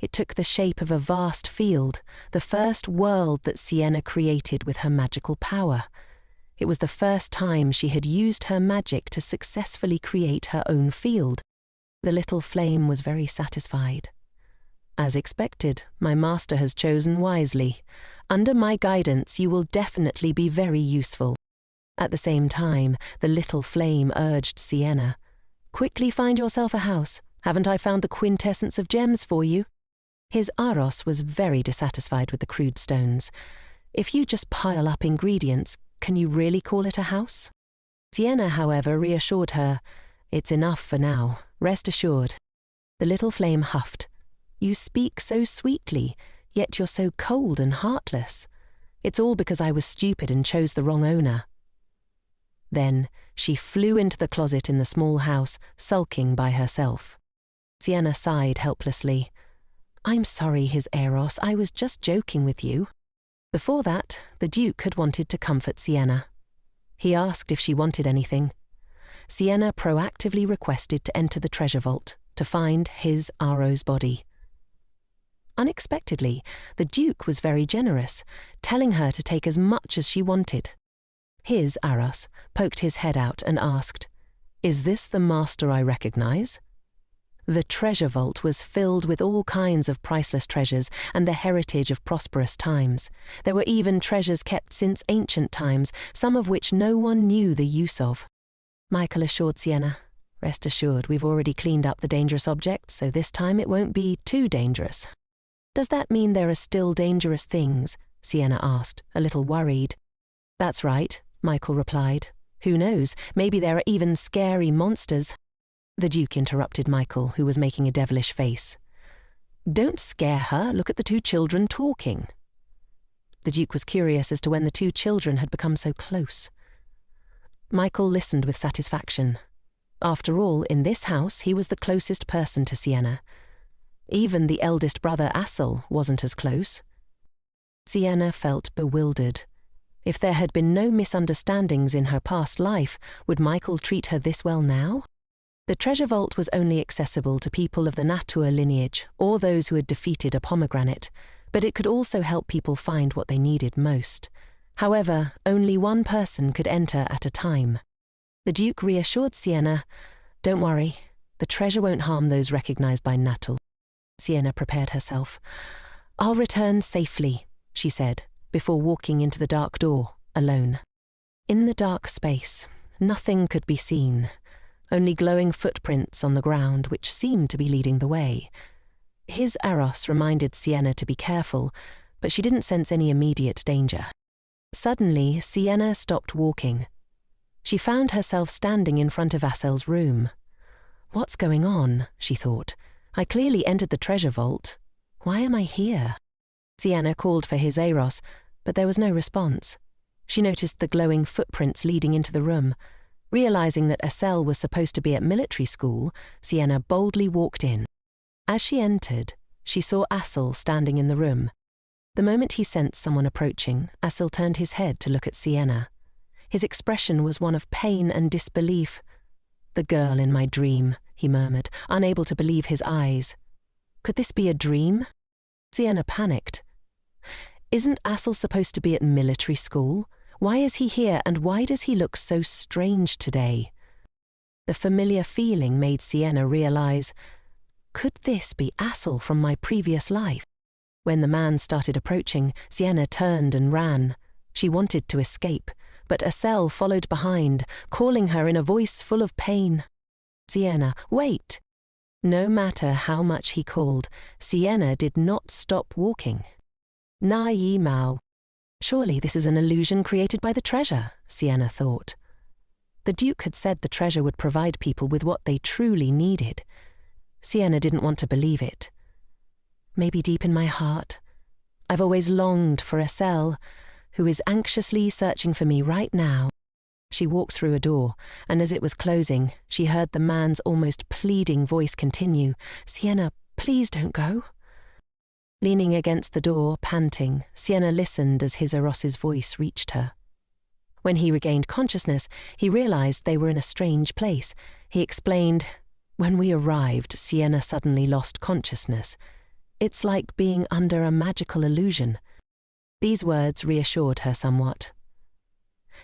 It took the shape of a vast field, the first world that Sienna created with her magical power. It was the first time she had used her magic to successfully create her own field. The little flame was very satisfied. As expected, my master has chosen wisely. Under my guidance, you will definitely be very useful. At the same time, the little flame urged Sienna, "Quickly find yourself a house. Haven't I found the quintessence of gems for you?" His Aros was very dissatisfied with the crude stones. If you just pile up ingredients, can you really call it a house? Sienna, however, reassured her, "It's enough for now. Rest assured." The little flame huffed. "You speak so sweetly, yet you're so cold and heartless. It's all because I was stupid and chose the wrong owner." Then she flew into the closet in the small house, sulking by herself. Sienna sighed helplessly. "I'm sorry, His Eros, I was just joking with you." Before that, the Duke had wanted to comfort Sienna. He asked if she wanted anything. Sienna proactively requested to enter the treasure vault to find his Aro's body. Unexpectedly, the Duke was very generous, telling her to take as much as she wanted. His Aros poked his head out and asked, "Is this the master I recognize?" The treasure vault was filled with all kinds of priceless treasures and the heritage of prosperous times. There were even treasures kept since ancient times, some of which no one knew the use of. Michael assured Sienna, "Rest assured, we've already cleaned up the dangerous objects, so this time it won't be too dangerous." "Does that mean there are still dangerous things?" Sienna asked, a little worried. "That's right," Michael replied. "Who knows, maybe there are even scary monsters." The Duke interrupted Michael, who was making a devilish face. "Don't scare her, look at the two children talking." The Duke was curious as to when the two children had become so close. Michael listened with satisfaction. After all, in this house he was the closest person to Sienna. Even the eldest brother Elle wasn't as close. Sienna felt bewildered. If there had been no misunderstandings in her past life, would Michael treat her this well now? The treasure vault was only accessible to people of the Natua lineage or those who had defeated a pomegranate, but it could also help people find what they needed most. However, only one person could enter at a time. The Duke reassured Sienna, "Don't worry, the treasure won't harm those recognized by Natal." Sienna prepared herself. "I'll return safely," she said, before walking into the dark door, alone. In the dark space, nothing could be seen. Only glowing footprints on the ground which seemed to be leading the way. His Eros reminded Sienna to be careful, but she didn't sense any immediate danger. Suddenly, Sienna stopped walking. She found herself standing in front of Assel's room. "What's going on?" she thought. "I clearly entered the treasure vault. Why am I here?" Sienna called for his Eros, but there was no response. She noticed the glowing footprints leading into the room. Realizing that Elle was supposed to be at military school, Sienna boldly walked in. As she entered, she saw Elle standing in the room. The moment he sensed someone approaching, Elle turned his head to look at Sienna. His expression was one of pain and disbelief. "The girl in my dream," he murmured, unable to believe his eyes. Could this be a dream? Sienna panicked. Isn't Elle supposed to be at military school? Why is he here, and why does he look so strange today? The familiar feeling made Sienna realize, could this be Elle from my previous life? When the man started approaching, Sienna turned and ran. She wanted to escape, but Elle followed behind, calling her in a voice full of pain. "Sienna, wait!" No matter how much he called, Sienna did not stop walking. "Na yi mao." Surely this is an illusion created by the treasure, Sienna thought. The Duke had said the treasure would provide people with what they truly needed. Sienna didn't want to believe it. Maybe deep in my heart, I've always longed for Elle, who is anxiously searching for me right now. She walked through a door, and as it was closing, she heard the man's almost pleading voice continue, "Sienna, please don't go." Leaning against the door, panting, Sienna listened as his Eros's voice reached her. When he regained consciousness, he realized they were in a strange place. He explained, "When we arrived, Sienna suddenly lost consciousness. It's like being under a magical illusion." These words reassured her somewhat.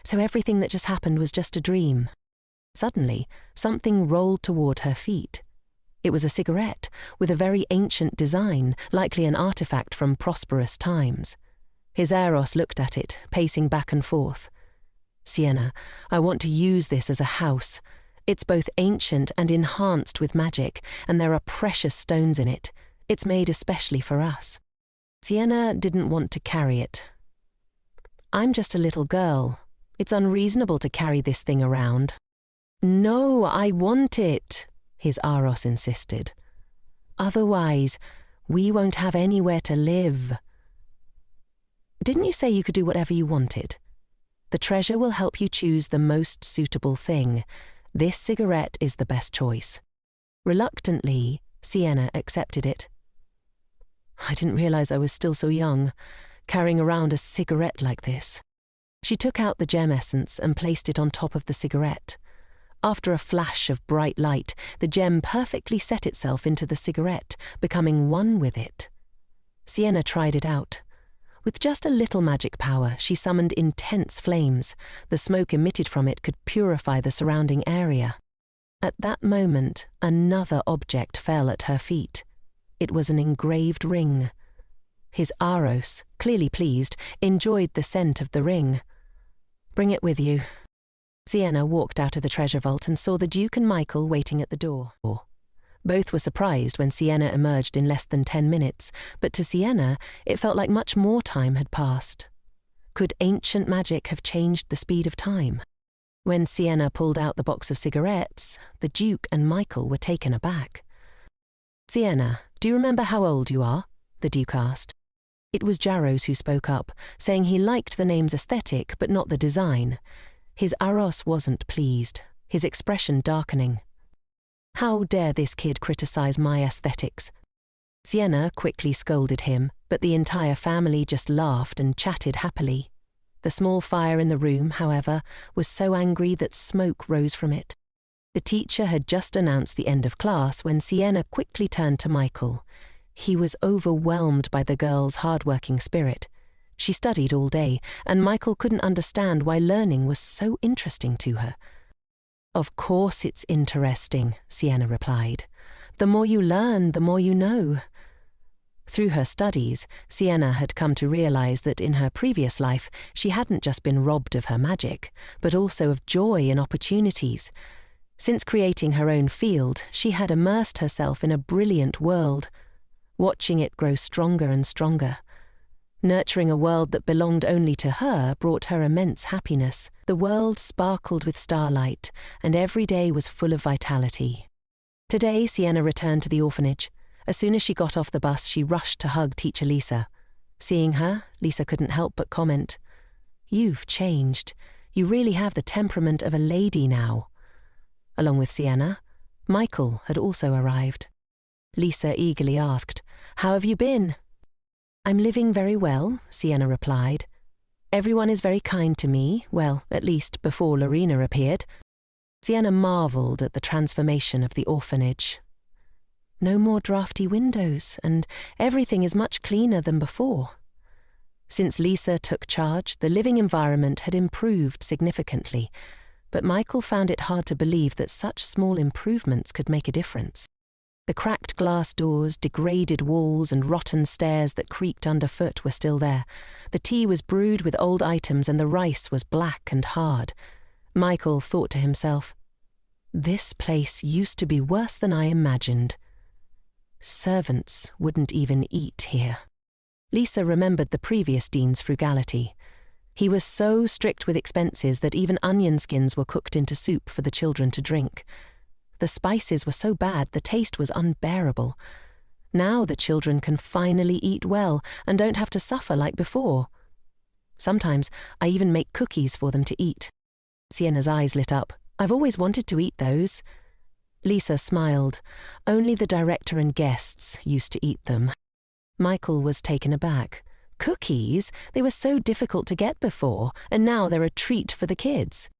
So everything that just happened was just a dream. Suddenly, something rolled toward her feet. It was a cigarette, with a very ancient design, likely an artifact from prosperous times. His Eros looked at it, pacing back and forth. "Sienna, I want to use this as a house. It's both ancient and enhanced with magic, and there are precious stones in it. It's made especially for us." Sienna didn't want to carry it. "I'm just a little girl. It's unreasonable to carry this thing around." "No, I want it," his Eros insisted. "Otherwise, we won't have anywhere to live." "Didn't you say you could do whatever you wanted? The treasure will help you choose the most suitable thing. This cigarette is the best choice." Reluctantly, Sienna accepted it. "I didn't realize I was still so young, carrying around a cigarette like this." She took out the gem essence and placed it on top of the cigarette. After a flash of bright light, the gem perfectly set itself into the cigarette, becoming one with it. Sienna tried it out. With just a little magic power, she summoned intense flames. The smoke emitted from it could purify the surrounding area. At that moment, another object fell at her feet. It was an engraved ring. His Eros, clearly pleased, enjoyed the scent of the ring. "Bring it with you." Sienna walked out of the treasure vault and saw the Duke and Michael waiting at the door. Both were surprised when Sienna emerged in less than 10 minutes, but to Sienna, it felt like much more time had passed. Could ancient magic have changed the speed of time? When Sienna pulled out the box of cigarettes, the Duke and Michael were taken aback. "Sienna, do you remember how old you are?" the Duke asked. It was Jaros who spoke up, saying he liked the name's aesthetic but not the design. His Eros wasn't pleased, his expression darkening. "How dare this kid criticize my aesthetics?" Sienna quickly scolded him, but the entire family just laughed and chatted happily. The small fire in the room, however, was so angry that smoke rose from it. The teacher had just announced the end of class when Sienna quickly turned to Michael. He was overwhelmed by the girl's hard-working spirit. She studied all day, and Michael couldn't understand why learning was so interesting to her. "Of course it's interesting," Sienna replied. "The more you learn, the more you know." Through her studies, Sienna had come to realize that in her previous life, she hadn't just been robbed of her magic, but also of joy and opportunities. Since creating her own field, she had immersed herself in a brilliant world, watching it grow stronger and stronger. Nurturing a world that belonged only to her brought her immense happiness. The world sparkled with starlight, and every day was full of vitality. Today, Sienna returned to the orphanage. As soon as she got off the bus, she rushed to hug teacher Lisa. Seeing her, Lisa couldn't help but comment, "You've changed. You really have the temperament of a lady now." Along with Sienna, Michael had also arrived. Lisa eagerly asked, "How have you been?" "I'm living very well," Sienna replied. "Everyone is very kind to me, well, at least before Lorena appeared." Sienna marvelled at the transformation of the orphanage. No more drafty windows, and everything is much cleaner than before. Since Lisa took charge, the living environment had improved significantly, but Michael found it hard to believe that such small improvements could make a difference. The cracked glass doors, degraded walls, and rotten stairs that creaked underfoot were still there. The tea was brewed with old items and the rice was black and hard. Michael thought to himself, "This place used to be worse than I imagined. Servants wouldn't even eat here." Lisa remembered the previous dean's frugality. He was so strict with expenses that even onion skins were cooked into soup for the children to drink. The spices were so bad the taste was unbearable. Now the children can finally eat well and don't have to suffer like before. Sometimes I even make cookies for them to eat. Sienna's eyes lit up. "I've always wanted to eat those." Lisa smiled. Only the director and guests used to eat them. Michael was taken aback. Cookies? They were so difficult to get before, and now they're a treat for the kids.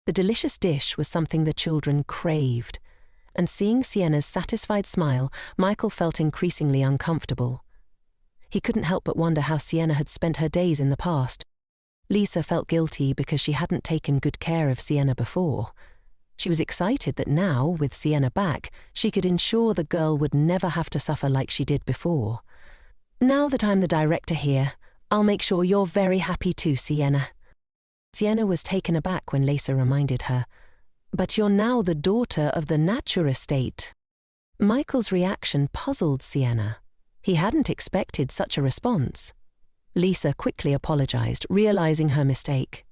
The delicious dish was something the children craved, and seeing Sienna's satisfied smile, Michael felt increasingly uncomfortable. He couldn't help but wonder how Sienna had spent her days in the past. Lisa felt guilty because she hadn't taken good care of Sienna before. She was excited that now, with Sienna back, she could ensure the girl would never have to suffer like she did before. "Now that I'm the director here, I'll make sure you're very happy too, Sienna." Sienna was taken aback when Lisa reminded her, "But you're now the daughter of the Nature estate." Michael's reaction puzzled Sienna. He hadn't expected such a response. Lisa quickly apologized, realizing her mistake.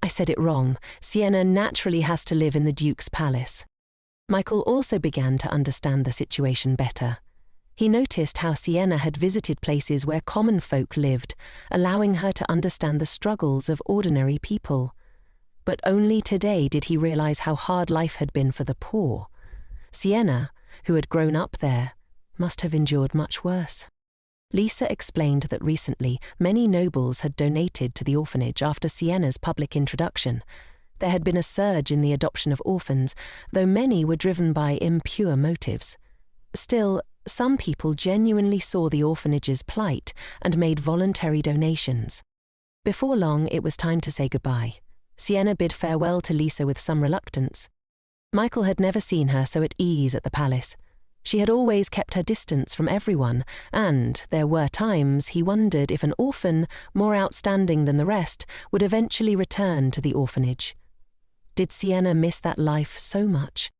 "I said it wrong. Sienna naturally has to live in the Duke's palace." Michael also began to understand the situation better. He noticed how Sienna had visited places where common folk lived, allowing her to understand the struggles of ordinary people. But only today did he realize how hard life had been for the poor. Sienna, who had grown up there, must have endured much worse. Lisa explained that recently many nobles had donated to the orphanage after Sienna's public introduction. There had been a surge in the adoption of orphans, though many were driven by impure motives. Still, some people genuinely saw the orphanage's plight and made voluntary donations. Before long, it was time to say goodbye. Sienna bid farewell to Lisa with some reluctance. Michael had never seen her so at ease at the palace. She had always kept her distance from everyone, and there were times he wondered if an orphan, more outstanding than the rest, would eventually return to the orphanage. Did Sienna miss that life so much?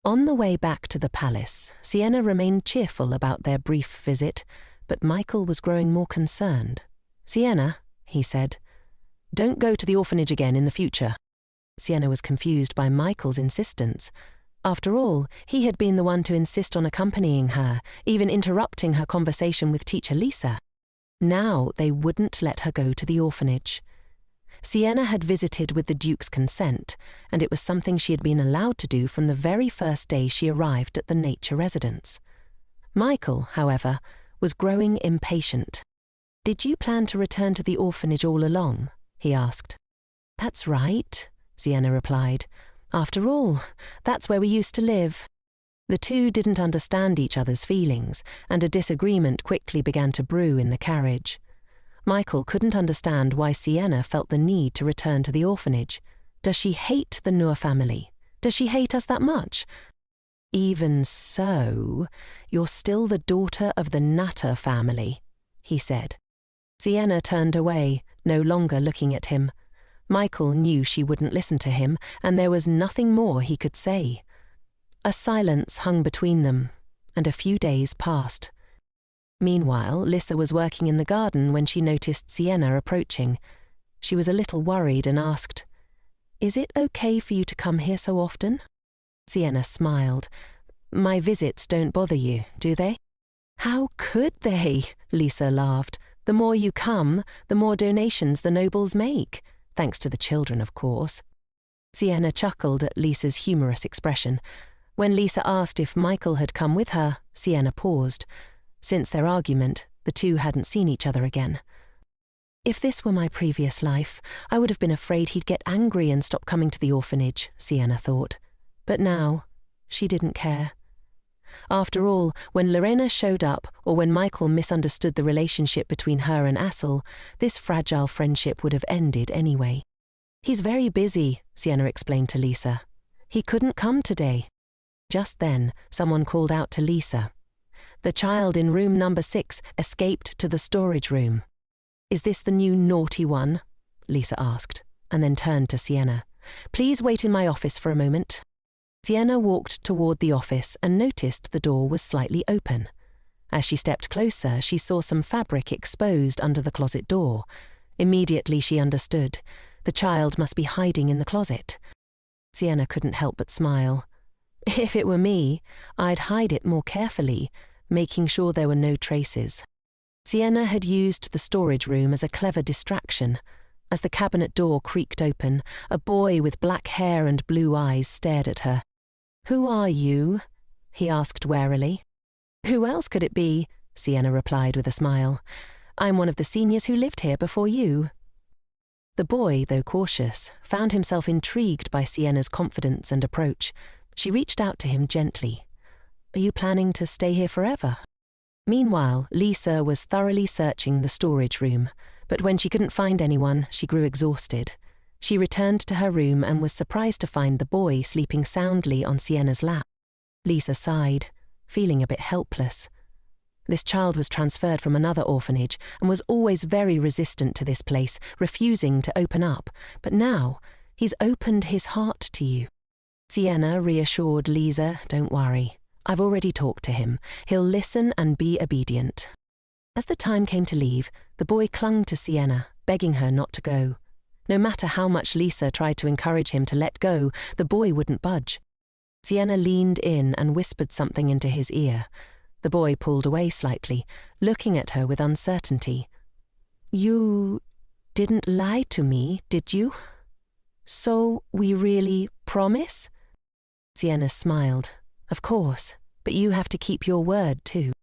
On the way back to the palace, Sienna remained cheerful about their brief visit, but Michael was growing more concerned. "Sienna," he said, "don't go to the orphanage again in the future." Sienna was confused by Michael's insistence. After all, he had been the one to insist on accompanying her, even interrupting her conversation with teacher Lisa. Now they wouldn't let her go to the orphanage. Sienna had visited with the Duke's consent, and it was something she had been allowed to do from the very first day she arrived at the nature residence. Michael, however, was growing impatient. "Did you plan to return to the orphanage all along?" he asked. "That's right," Sienna replied. "After all, that's where we used to live." The two didn't understand each other's feelings, and a disagreement quickly began to brew in the carriage. Michael couldn't understand why Sienna felt the need to return to the orphanage. Does she hate the Nur family? Does she hate us that much? "Even so, you're still the daughter of the Natter family," he said. Sienna turned away, no longer looking at him. Michael knew she wouldn't listen to him, and there was nothing more he could say. A silence hung between them, and a few days passed. Meanwhile, Lisa was working in the garden when she noticed Sienna approaching. She was a little worried and asked, "Is it okay for you to come here so often?" Sienna smiled. "My visits don't bother you, do they?" "How could they?" Lisa laughed. "The more you come, the more donations the nobles make. thanks to the children, of course. Sienna chuckled at Lisa's humorous expression. When Lisa asked if Michael had come with her, Sienna paused. Since their argument, the two hadn't seen each other again. If this were my previous life, I would have been afraid he'd get angry and stop coming to the orphanage, Sienna thought. But now, she didn't care. After all, when Lorena showed up, or when Michael misunderstood the relationship between her and Assel, this fragile friendship would have ended anyway. He's very busy, Sienna explained to Lisa. He couldn't come today. Just then, someone called out to Lisa. The child in room number 6 escaped to the storage room. Is this the new naughty one? Lisa asked, and then turned to Sienna. Please wait in my office for a moment. Sienna walked toward the office and noticed the door was slightly open. As she stepped closer, she saw some fabric exposed under the closet door. Immediately she understood. The child must be hiding in the closet. Sienna couldn't help but smile. If it were me, I'd hide it more carefully, making sure there were no traces. Sienna had used the storage room as a clever distraction. As the cabinet door creaked open, a boy with black hair and blue eyes stared at her. Who are you? He asked warily. Who else could it be? Sienna replied with a smile. I'm one of the seniors who lived here before you. The boy, though cautious, found himself intrigued by Sienna's confidence and approach. She reached out to him gently. Are you planning to stay here forever? Meanwhile, Lisa was thoroughly searching the storage room, but when she couldn't find anyone, she grew exhausted. She returned to her room and was surprised to find the boy sleeping soundly on Sienna's lap. Lisa sighed, feeling a bit helpless. This child was transferred from another orphanage and was always very resistant to this place, refusing to open up, but now he's opened his heart to you. Sienna reassured Lisa, don't worry. I've already talked to him. He'll listen and be obedient. As the time came to leave, the boy clung to Sienna, begging her not to go. No matter how much Lisa tried to encourage him to let go, the boy wouldn't budge. Sienna leaned in and whispered something into his ear. The boy pulled away slightly, looking at her with uncertainty. You didn't lie to me, did you? So we really promise? Sienna smiled. Of course, but you have to keep your word too.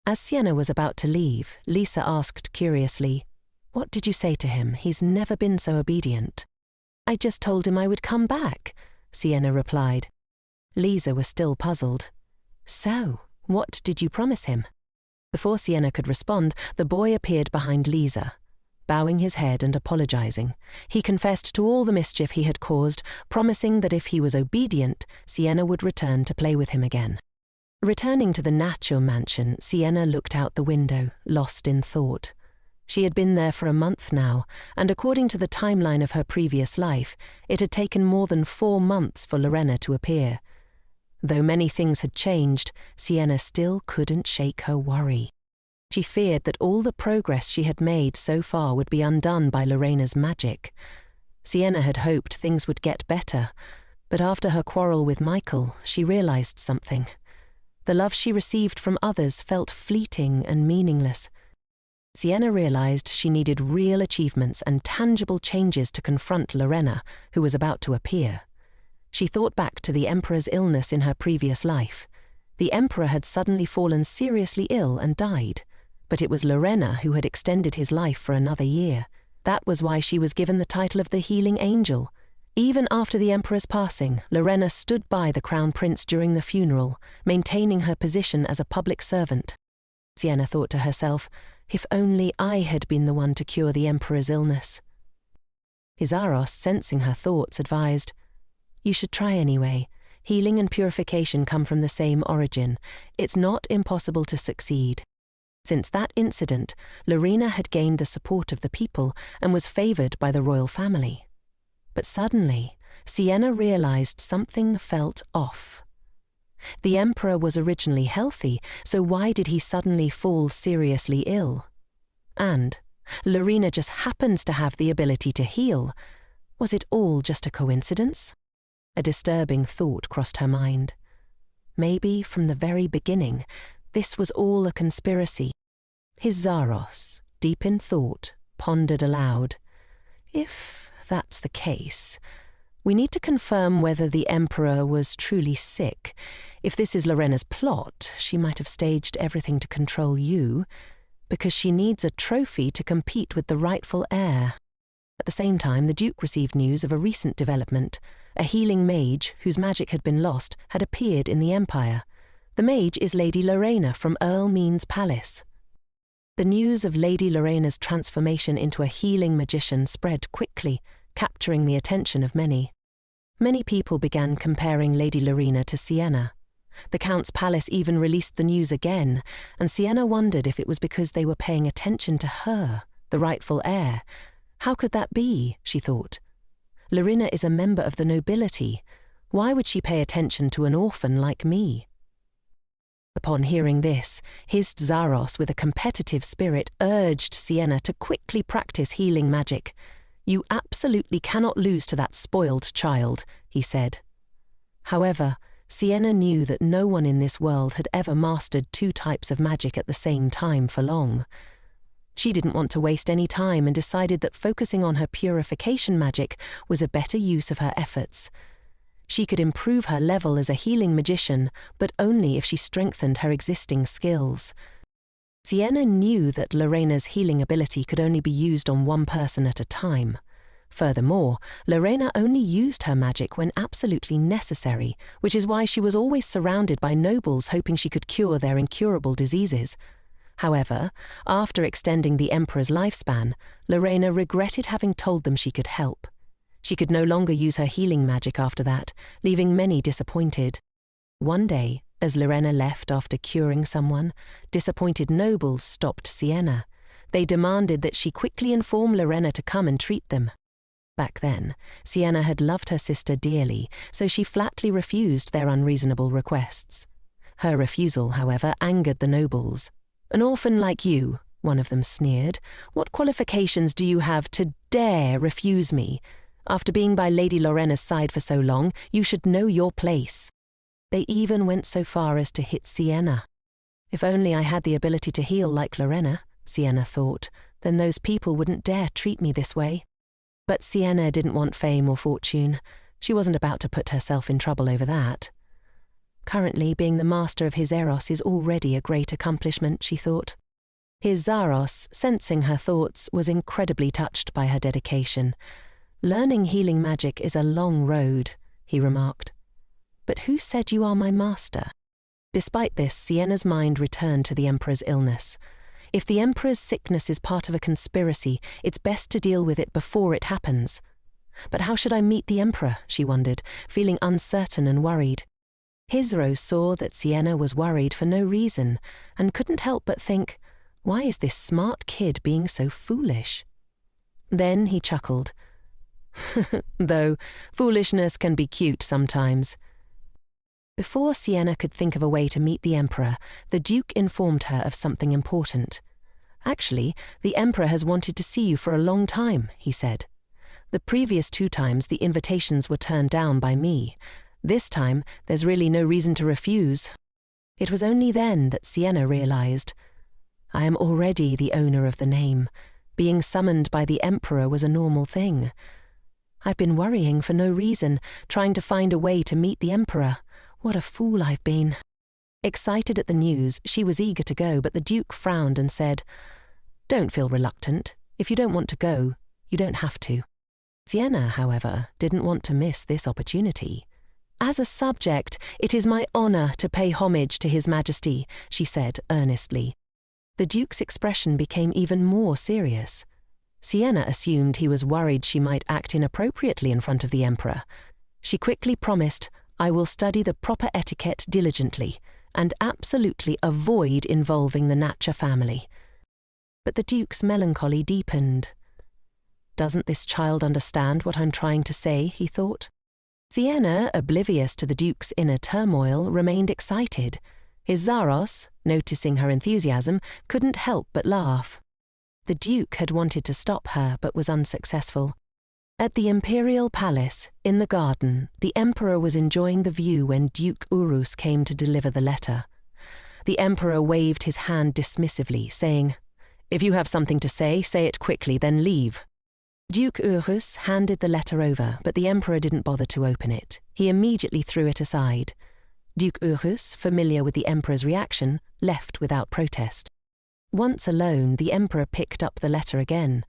As Sienna was about to leave, Lisa asked curiously, What did you say to him? He's never been so obedient. I just told him I would come back, Sienna replied. Lisa was still puzzled. So, what did you promise him? Before Sienna could respond, the boy appeared behind Lisa. Bowing his head and apologizing, he confessed to all the mischief he had caused, promising that if he was obedient, Sienna would return to play with him again. Returning to the Nacho mansion, Sienna looked out the window, lost in thought. She had been there for a month now, and according to the timeline of her previous life, it had taken more than 4 months for Lorena to appear. Though many things had changed, Sienna still couldn't shake her worry. She feared that all the progress she had made so far would be undone by Lorena's magic. Sienna had hoped things would get better, but after her quarrel with Michael, she realized something. The love she received from others felt fleeting and meaningless. Sienna realized she needed real achievements and tangible changes to confront Lorena, who was about to appear. She thought back to the Emperor's illness in her previous life. The Emperor had suddenly fallen seriously ill and died, but it was Lorena who had extended his life for another year. That was why she was given the title of the Healing Angel. Even after the Emperor's passing, Lorena stood by the Crown Prince during the funeral, maintaining her position as a public servant. Sienna thought to herself, if only I had been the one to cure the Emperor's illness. Izaros, sensing her thoughts, advised, You should try anyway. Healing and purification come from the same origin. It's not impossible to succeed. Since that incident, Lorena had gained the support of the people and was favored by the royal family. But suddenly, Sienna realized something felt off. The Emperor was originally healthy, so why did he suddenly fall seriously ill? And Lorena just happens to have the ability to heal. Was it all just a coincidence? A disturbing thought crossed her mind. Maybe from the very beginning, this was all a conspiracy. His Zaros, deep in thought, pondered aloud. If that's the case. We need to confirm whether the Emperor was truly sick. If this is Lorena's plot, she might have staged everything to control you, because she needs a trophy to compete with the rightful heir. At the same time, the Duke received news of a recent development. A healing mage, whose magic had been lost, had appeared in the Empire. The mage is Lady Lorena from Earl Mean's palace. The news of Lady Lorena's transformation into a healing magician spread quickly, capturing the attention of many. Many people began comparing Lady Lorena to Sienna. The Count's palace even released the news again, and Sienna wondered if it was because they were paying attention to her, the rightful heir. How could that be, she thought. Lorena is a member of the nobility. Why would she pay attention to an orphan like me? Upon hearing this, his Zaros, with a competitive spirit, urged Sienna to quickly practice healing magic. "You absolutely cannot lose to that spoiled child," he said. However, Sienna knew that no one in this world had ever mastered two types of magic at the same time for long. She didn't want to waste any time and decided that focusing on her purification magic was a better use of her efforts. She could improve her level as a healing magician, but only if she strengthened her existing skills. Sienna knew that Lorena's healing ability could only be used on one person at a time. Furthermore, Lorena only used her magic when absolutely necessary, which is why she was always surrounded by nobles hoping she could cure their incurable diseases. However, after extending the Emperor's lifespan, Lorena regretted having told them she could help. She could no longer use her healing magic after that, leaving many disappointed. One day, as Lorena left after curing someone, disappointed nobles stopped Sienna. They demanded that she quickly inform Lorena to come and treat them. Back then, Sienna had loved her sister dearly, so she flatly refused their unreasonable requests. Her refusal, however, angered the nobles. "An orphan like you," one of them sneered. "What qualifications do you have to dare refuse me? After being by Lady Lorena's side for so long, you should know your place." They even went so far as to hit Sienna. If only I had the ability to heal like Lorena, Sienna thought, then those people wouldn't dare treat me this way. But Sienna didn't want fame or fortune. She wasn't about to put herself in trouble over that. Currently, being the master of his Eros is already a great accomplishment, she thought. His Zaros, sensing her thoughts, was incredibly touched by her dedication. "Learning healing magic is a long road," he remarked. "But who said you are my master?" Despite this, Sienna's mind returned to the Emperor's illness. If the Emperor's sickness is part of a conspiracy, it's best to deal with it before it happens. But how should I meet the Emperor, she wondered, feeling uncertain and worried. Hisro saw that Sienna was worried for no reason, and couldn't help but think, why is this smart kid being so foolish? Then he chuckled. Though foolishness can be cute sometimes. Before Sienna could think of a way to meet the Emperor, the Duke informed her of something important. "Actually, the Emperor has wanted to see you for a long time," he said. "The previous 2 times the invitations were turned down by me. This time, there's really no reason to refuse." It was only then that Sienna realized, "I am already the owner of the name. Being summoned by the Emperor was a normal thing. I've been worrying for no reason, trying to find a way to meet the Emperor. What a fool I've been." Excited at the news, she was eager to go, but the Duke frowned and said, "Don't feel reluctant. If you don't want to go, you don't have to." Sienna, however, didn't want to miss this opportunity. "As a subject, it is my honor to pay homage to His Majesty," she said earnestly. The Duke's expression became even more serious. Sienna assumed he was worried she might act inappropriately in front of the Emperor. She quickly promised, "I will study the proper etiquette diligently, and absolutely avoid involving the Natcha family." But the Duke's melancholy deepened. "Doesn't this child understand what I'm trying to say?" he thought. Sienna, oblivious to the Duke's inner turmoil, remained excited. His Zaros, noticing her enthusiasm, couldn't help but laugh. The Duke had wanted to stop her, but was unsuccessful. At the Imperial Palace, in the garden, the Emperor was enjoying the view when Duke Urus came to deliver the letter. The Emperor waved his hand dismissively, saying, "If you have something to say it quickly, then leave." Duke Urus handed the letter over, but the emperor didn't bother to open it. He immediately threw it aside. Duke Urus, familiar with the emperor's reaction, left without protest. Once alone, the emperor picked up the letter again.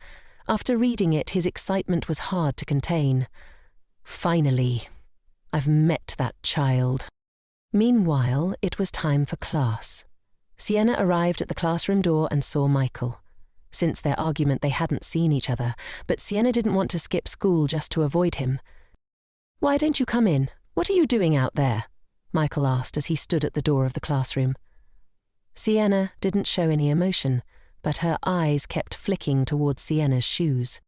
After reading it, his excitement was hard to contain. Finally, I've met that child. Meanwhile, it was time for class. Sienna arrived at the classroom door and saw Michael. Since their argument, they hadn't seen each other, but Sienna didn't want to skip school just to avoid him. "Why don't you come in? What are you doing out there?" Michael asked as he stood at the door of the classroom. Sienna didn't show any emotion, but her eyes kept flicking towards Sienna's shoes.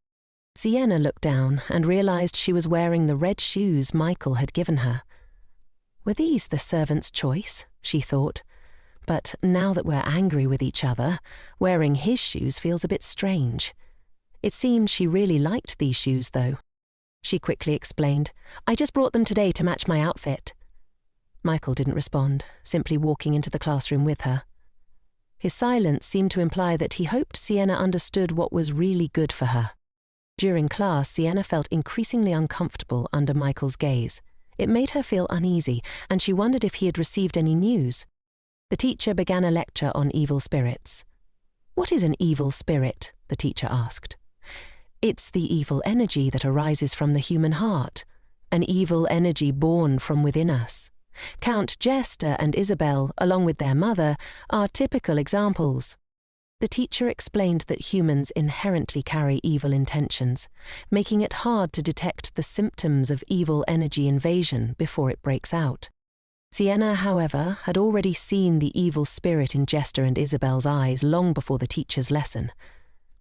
Sienna looked down and realized she was wearing the red shoes Michael had given her. Were these the servant's choice? She thought. But now that we're angry with each other, wearing his shoes feels a bit strange. It seemed she really liked these shoes, though. She quickly explained, "I just brought them today to match my outfit." Michael didn't respond, simply walking into the classroom with her. His silence seemed to imply that he hoped Sienna understood what was really good for her. During class, Sienna felt increasingly uncomfortable under Michael's gaze. It made her feel uneasy, and she wondered if he had received any news. The teacher began a lecture on evil spirits. "What is an evil spirit?" the teacher asked. "It's the evil energy that arises from the human heart, an evil energy born from within us. Count Jester and Isabel, along with their mother, are typical examples." The teacher explained that humans inherently carry evil intentions, making it hard to detect the symptoms of evil energy invasion before it breaks out. Sienna, however, had already seen the evil spirit in Jester and Isabel's eyes long before the teacher's lesson.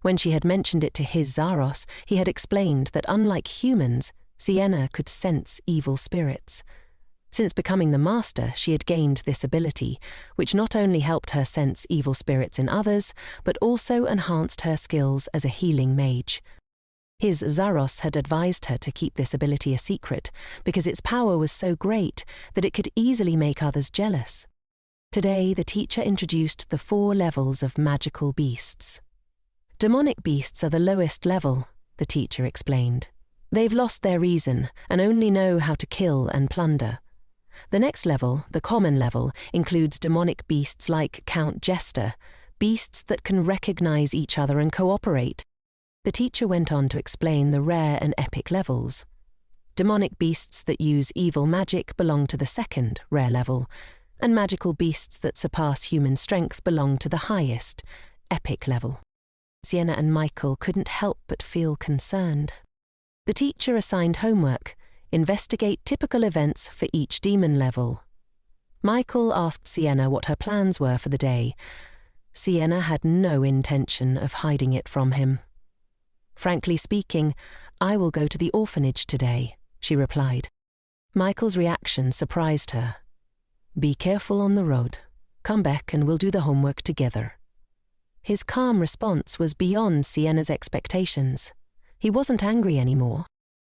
When she had mentioned it to his Zaros, he had explained that unlike humans, Sienna could sense evil spirits. Since becoming the master, she had gained this ability, which not only helped her sense evil spirits in others, but also enhanced her skills as a healing mage. His Zaros had advised her to keep this ability a secret, because its power was so great that it could easily make others jealous. Today, the teacher introduced the 4 levels of magical beasts. Demonic beasts are the lowest level, the teacher explained. They've lost their reason and only know how to kill and plunder. The next level, the common level, includes demonic beasts like Count Jester, beasts that can recognize each other and cooperate. The teacher went on to explain the rare and epic levels. Demonic beasts that use evil magic belong to the 2nd, rare level, and magical beasts that surpass human strength belong to the highest, epic level. Sienna and Michael couldn't help but feel concerned. The teacher assigned homework: investigate typical events for each demon level. Michael asked Sienna what her plans were for the day. Sienna had no intention of hiding it from him. "Frankly speaking, I will go to the orphanage today," she replied. Michael's reaction surprised her. "Be careful on the road. Come back and we'll do the homework together." His calm response was beyond Sienna's expectations. He wasn't angry anymore.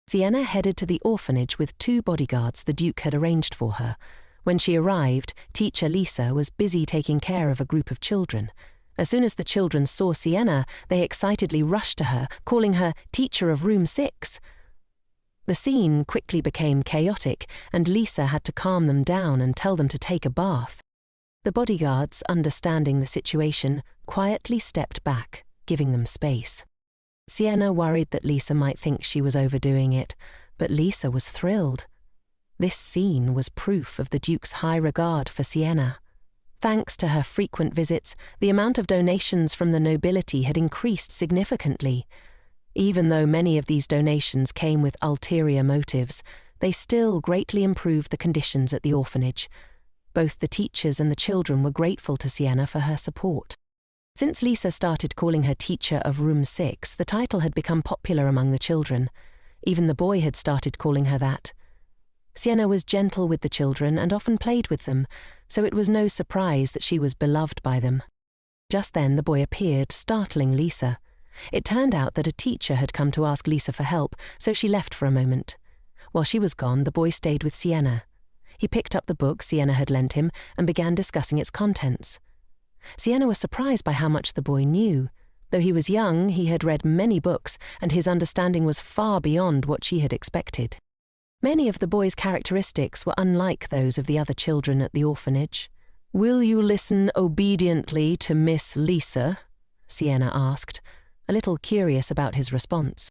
Sienna headed to the orphanage with 2 bodyguards the Duke had arranged for her. When she arrived, teacher Lisa was busy taking care of a group of children. As soon as the children saw Sienna, they excitedly rushed to her, calling her teacher of room 6. The scene quickly became chaotic, and Lisa had to calm them down and tell them to take a bath. The bodyguards, understanding the situation, quietly stepped back, giving them space. Sienna worried that Lisa might think she was overdoing it, but Lisa was thrilled. This scene was proof of the Duke's high regard for Sienna. Thanks to her frequent visits, the amount of donations from the nobility had increased significantly. Even though many of these donations came with ulterior motives, they still greatly improved the conditions at the orphanage. Both the teachers and the children were grateful to Sienna for her support. Since Lisa started calling her teacher of room 6, the title had become popular among the children. Even the boy had started calling her that. Sienna was gentle with the children and often played with them, so it was no surprise that she was beloved by them. Just then the boy appeared, startling Lisa. It turned out that a teacher had come to ask Lisa for help, so she left for a moment. While she was gone, the boy stayed with Sienna. He picked up the book Sienna had lent him and began discussing its contents. Sienna was surprised by how much the boy knew, Though he was young, he had read many books, and his understanding was far beyond what she had expected. Many of the boy's characteristics were unlike those of the other children at the orphanage. "Will you listen obediently to Miss Lisa?" Sienna asked, a little curious about his response.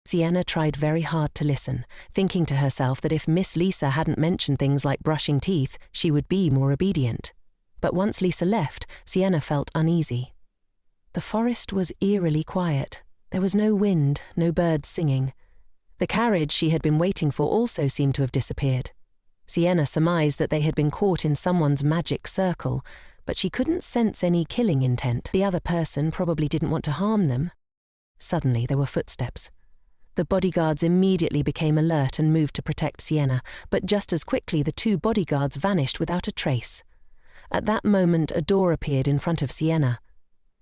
Sienna tried very hard to listen, thinking to herself that if Miss Lisa hadn't mentioned things like brushing teeth, she would be more obedient. But once Lisa left, Sienna felt uneasy. The forest was eerily quiet. There was no wind, no birds singing. The carriage she had been waiting for also seemed to have disappeared. Sienna surmised that they had been caught in someone's magic circle, but she couldn't sense any killing intent. The other person probably didn't want to harm them. Suddenly there were footsteps. The bodyguards immediately became alert and moved to protect Sienna, but just as quickly the two bodyguards vanished without a trace. At that moment a door appeared in front of Sienna.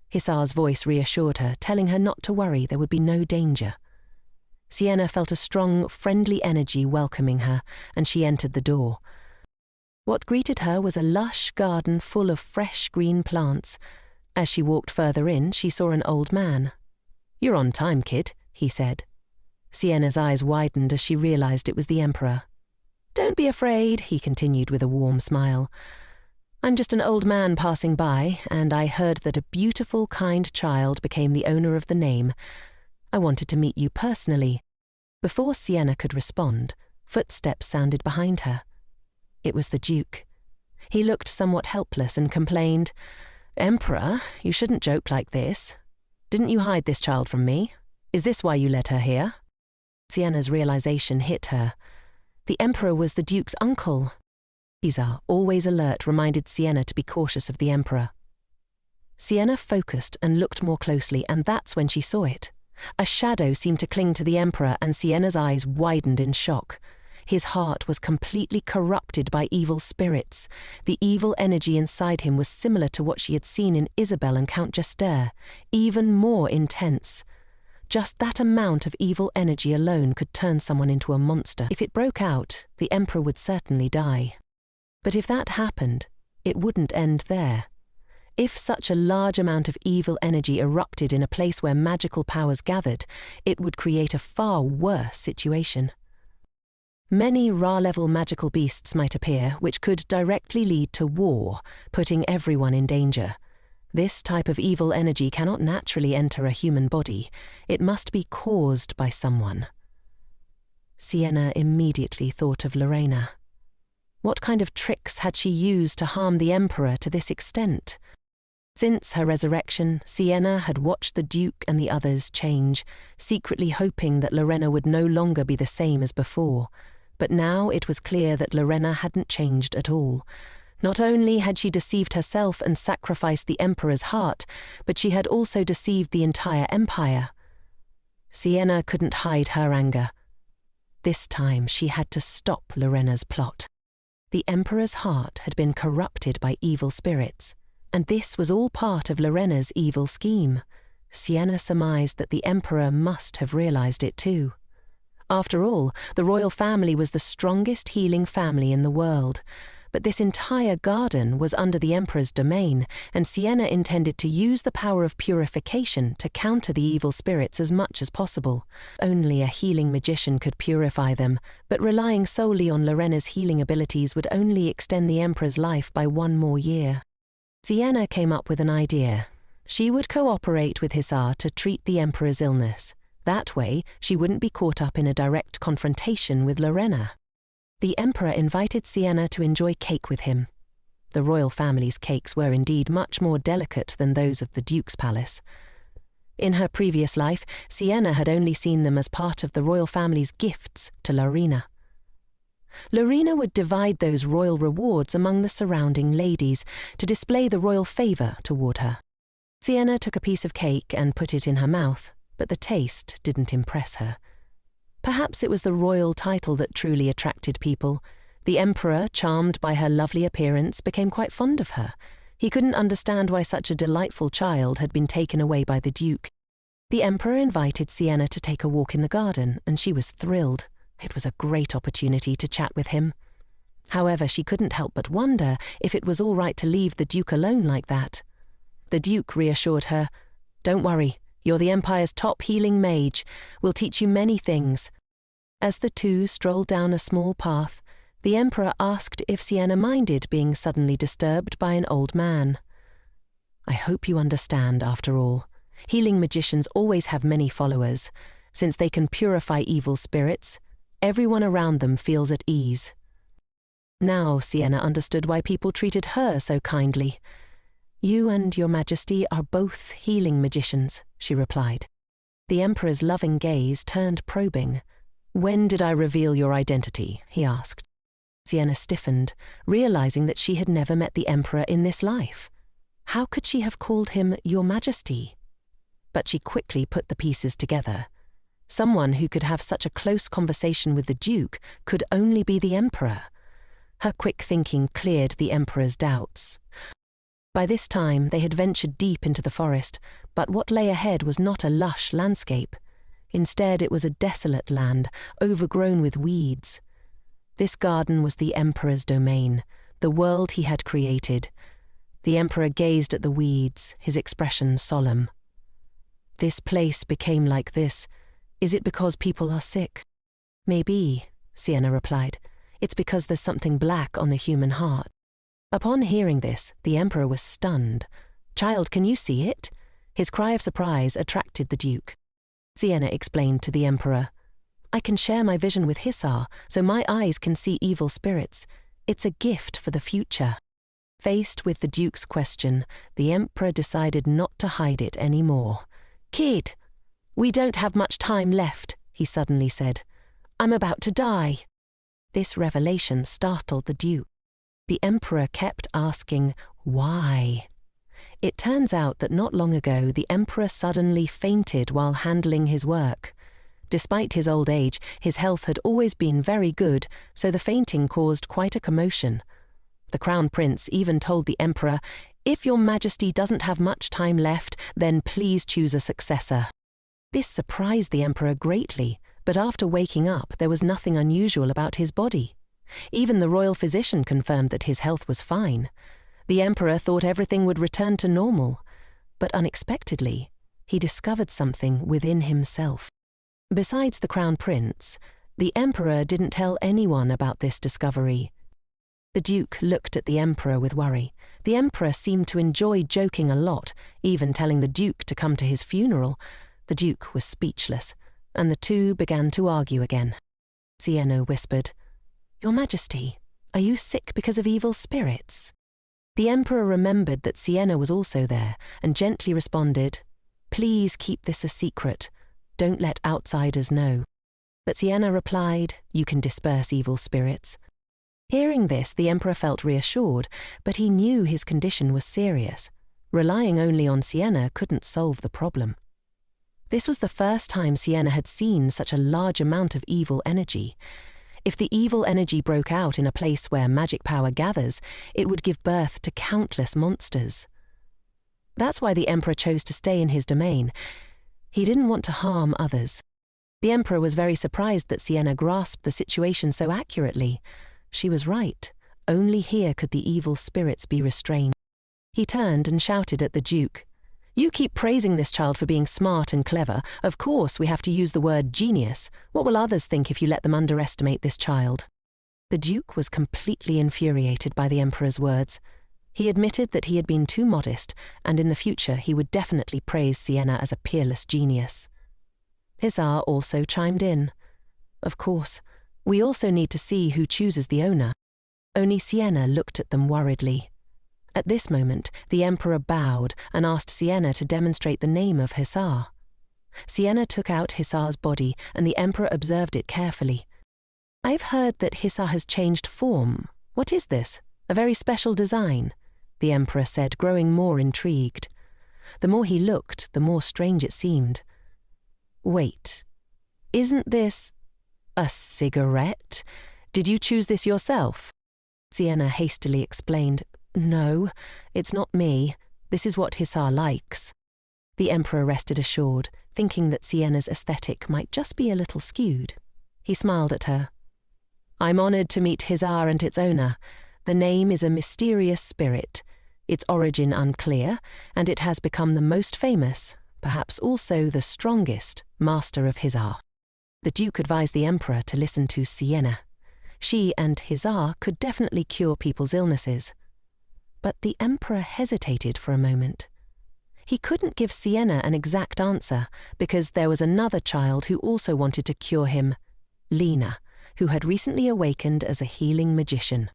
Hisar's voice reassured her, telling her not to worry, there would be no danger. Sienna felt a strong, friendly energy welcoming her, and she entered the door. What greeted her was a lush garden full of fresh green plants. As she walked further in, she saw an old man. "You're on time, kid," he said. Sienna's eyes widened as she realized it was the Emperor. "Don't be afraid," he continued with a warm smile. "I'm just an old man passing by, and I heard that a beautiful, kind child became the owner of the name. I wanted to meet you personally." Before Sienna could respond, footsteps sounded behind her. It was the Duke. He looked somewhat helpless and complained, "Emperor, you shouldn't joke like this. Didn't you hide this child from me? Is this why you led her here?" Sienna's realization hit her. The Emperor was the Duke's uncle. Isar, always alert, reminded Sienna to be cautious of the Emperor. Sienna focused and looked more closely, and that's when she saw it. A shadow seemed to cling to the Emperor, and Sienna's eyes widened in shock. His heart was completely corrupted by evil spirits. The evil energy inside him was similar to what she had seen in Isabel and Count Jester, even more intense. Just that amount of evil energy alone could turn someone into a monster. If it broke out, the Emperor would certainly die. But if that happened, it wouldn't end there. If such a large amount of evil energy erupted in a place where magical powers gathered, it would create a far worse situation. Many Ra-level magical beasts might appear, which could directly lead to war, putting everyone in danger. This type of evil energy cannot naturally enter a human body. It must be caused by someone. Sienna immediately thought of Lorena. What kind of tricks had she used to harm the Emperor to this extent? Since her resurrection, Sienna had watched the Duke and the others change, secretly hoping that Lorena would no longer be the same as before. But now it was clear that Lorena hadn't changed at all. Not only had she deceived herself and sacrificed the Emperor's heart, but she had also deceived the entire empire. Sienna couldn't hide her anger. This time she had to stop Lorena's plot. The Emperor's heart had been corrupted by evil spirits, and this was all part of Lorena's evil scheme. Sienna surmised that the Emperor must have realized it too. After all, the royal family was the strongest healing family in the world. But this entire garden was under the Emperor's domain, and Sienna intended to use the power of purification to counter the evil spirits as much as possible. Only a healing magician could purify them, but relying solely on Lorena's healing abilities would only extend the Emperor's life by 1 more year. Sienna came up with an idea. She would cooperate with Hisar to treat the Emperor's illness. That way, she wouldn't be caught up in a direct confrontation with Lorena. The Emperor invited Sienna to enjoy cake with him. The royal family's cakes were indeed much more delicate than those of the Duke's palace. In her previous life, Sienna had only seen them as part of the royal family's gifts to Lorena. Lorena would divide those royal rewards among the surrounding ladies to display the royal favour toward her. Sienna took a piece of cake and put it in her mouth, but the taste didn't impress her. Perhaps it was the royal title that truly attracted people. The Emperor, charmed by her lovely appearance, became quite fond of her. He couldn't understand why such a delightful child had been taken away by the Duke. The Emperor invited Sienna to take a walk in the garden, and she was thrilled. It was a great opportunity to chat with him. However, she couldn't help but wonder if it was all right to leave the Duke alone like that. The Duke reassured her, Don't worry, you're the Empire's top healing mage. We'll teach you many things. As the two strolled down a small path, the Emperor asked if Sienna minded being suddenly disturbed by an old man. I hope you understand, after all. Healing magicians always have many followers. Since they can purify evil spirits, everyone around them feels at ease. Now Sienna understood why people treated her so kindly. You and your Majesty are both healing magicians, she replied. The Emperor's loving gaze turned probing. When did I reveal your identity? He asked. Sienna stiffened, realizing that she had never met the Emperor in this life. How could she have called him Your Majesty? But she quickly put the pieces together. Someone who could have such a close conversation with the Duke could only be the Emperor. Her quick thinking cleared the Emperor's doubts. By this time they had ventured deep into the forest, but what lay ahead was not a lush landscape. Instead it was a desolate land, overgrown with weeds. This garden was the Emperor's domain, the world he had created. The Emperor gazed at the weeds, his expression solemn. This place became like this. Is it because people are sick? Maybe, Sienna replied. It's because there's something black on the human heart. Upon hearing this, the Emperor was stunned. Child, can you see it? His cry of surprise attracted the Duke. Sienna explained to the Emperor, I can share my vision with Hisar, so my eyes can see evil spirits. It's a gift for the future. Faced with the Duke's question, the Emperor decided not to hide it anymore. Kid, we don't have much time left, he suddenly said. I'm about to die. This revelation startled the Duke. The Emperor kept asking, why? It turns out that not long ago the Emperor suddenly fainted while handling his work. Despite his old age, his health had always been very good, so the fainting caused quite a commotion. The Crown Prince even told the Emperor, if your Majesty doesn't have much time left, then please choose a successor. This surprised the Emperor greatly, but after waking up there was nothing unusual about his body. Even the royal physician confirmed that his health was fine. The Emperor thought everything would return to normal, but unexpectedly, he discovered something within himself. Besides the Crown Prince, the Emperor didn't tell anyone about this discovery. The Duke looked at the Emperor with worry. The Emperor seemed to enjoy joking a lot, even telling the Duke to come to his funeral. The Duke was speechless, and the two began to argue again. Sienna whispered, Your Majesty, are you sick because of evil spirits? The Emperor remembered that Sienna was also there, and gently responded, Please keep this a secret. Don't let outsiders know. But Sienna replied, You can disperse evil spirits. Hearing this, the Emperor felt reassured, but he knew his condition was serious. Relying only on Sienna couldn't solve the problem. This was the first time Sienna had seen such a large amount of evil energy. If the evil energy broke out in a place where magic power gathers, it would give birth to countless monsters. That's why the Emperor chose to stay in his domain. He didn't want to harm others. The Emperor was very surprised that Sienna grasped the situation so accurately. She was right. Only here could the evil spirits be restrained. He turned and shouted at the Duke, You keep praising this child for being smart and clever. Of course we have to use the word genius. What will others think if you let them underestimate this child? The Duke was completely infuriated by the Emperor's words. He admitted that he had been too modest, and in the future he would definitely praise Sienna as a peerless genius. Hisar also chimed in. Of course, we also need to see who chooses the owner. Only Sienna looked at them worriedly. At this moment, the Emperor bowed and asked Sienna to demonstrate the name of Hisar. Sienna took out Hisar's body, and the Emperor observed it carefully. I've heard that Hisar has changed form. What is this? A very special design? The Emperor said, growing more intrigued. The more he looked, the more strange it seemed. Wait, isn't this a cigarette? Did you choose this yourself? Sienna hastily explained, No, it's not me. This is what Hisar likes. The Emperor rested assured, thinking that Sienna's aesthetic might just be a little skewed. He smiled at her. I'm honored to meet Hisar and its owner. The name is a mysterious spirit. Its origin unclear, and it has become the most famous, perhaps also the strongest, master of Hizar. The Duke advised the Emperor to listen to Sienna. She and Hizar could definitely cure people's illnesses. But the Emperor hesitated for a moment. He couldn't give Sienna an exact answer because there was another child who also wanted to cure him, Lena, who had recently awakened as a healing magician.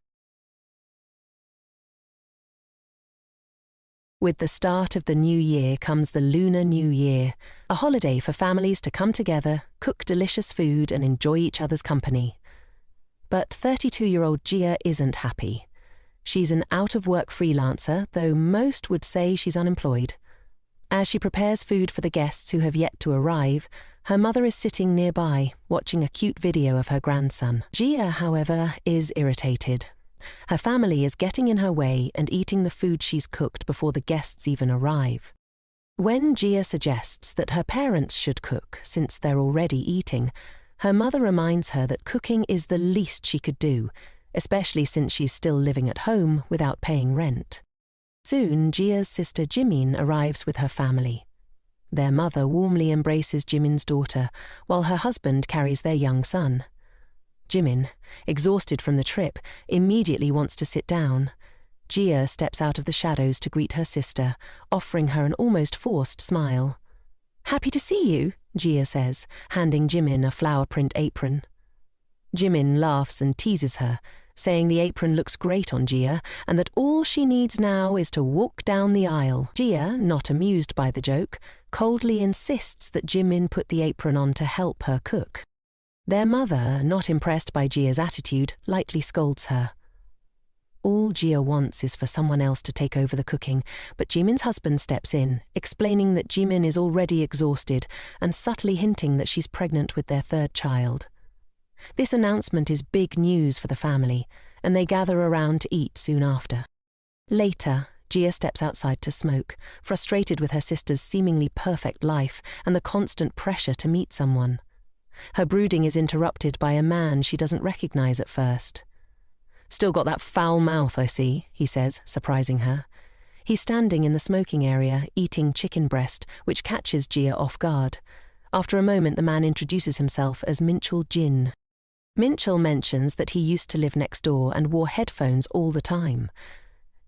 With the start of the new year comes the Lunar New Year, a holiday for families to come together, cook delicious food and enjoy each other's company. But 32-year-old Jia isn't happy. She's an out-of-work freelancer, though most would say she's unemployed. As she prepares food for the guests who have yet to arrive, her mother is sitting nearby, watching a cute video of her grandson. Jia, however, is irritated. Her family is getting in her way and eating the food she's cooked before the guests even arrive. When Jia suggests that her parents should cook since they're already eating, her mother reminds her that cooking is the least she could do, especially since she's still living at home without paying rent. Soon, Jia's sister Jimin arrives with her family. Their mother warmly embraces Jimin's daughter, while her husband carries their young son. Jimin, exhausted from the trip, immediately wants to sit down. Jia steps out of the shadows to greet her sister, offering her an almost forced smile. "Happy to see you," Jia says, handing Jimin a flower print apron. Jimin laughs and teases her, saying the apron looks great on Jia and that all she needs now is to walk down the aisle. Jia, not amused by the joke, coldly insists that Jimin put the apron on to help her cook. Their mother, not impressed by Jia's attitude, lightly scolds her. All Jia wants is for someone else to take over the cooking, but Jimin's husband steps in, explaining that Jimin is already exhausted and subtly hinting that she's pregnant with their third child. This announcement is big news for the family, and they gather around to eat soon after. Later, Jia steps outside to smoke, frustrated with her sister's seemingly perfect life and the constant pressure to meet someone. Her brooding is interrupted by a man she doesn't recognize at first. "Still got that foul mouth, I see," he says, surprising her. He's standing in the smoking area, eating chicken breast, which catches Jia off guard. After a moment, the man introduces himself as Minchul Jin. Minchul mentions that he used to live next door and wore headphones all the time.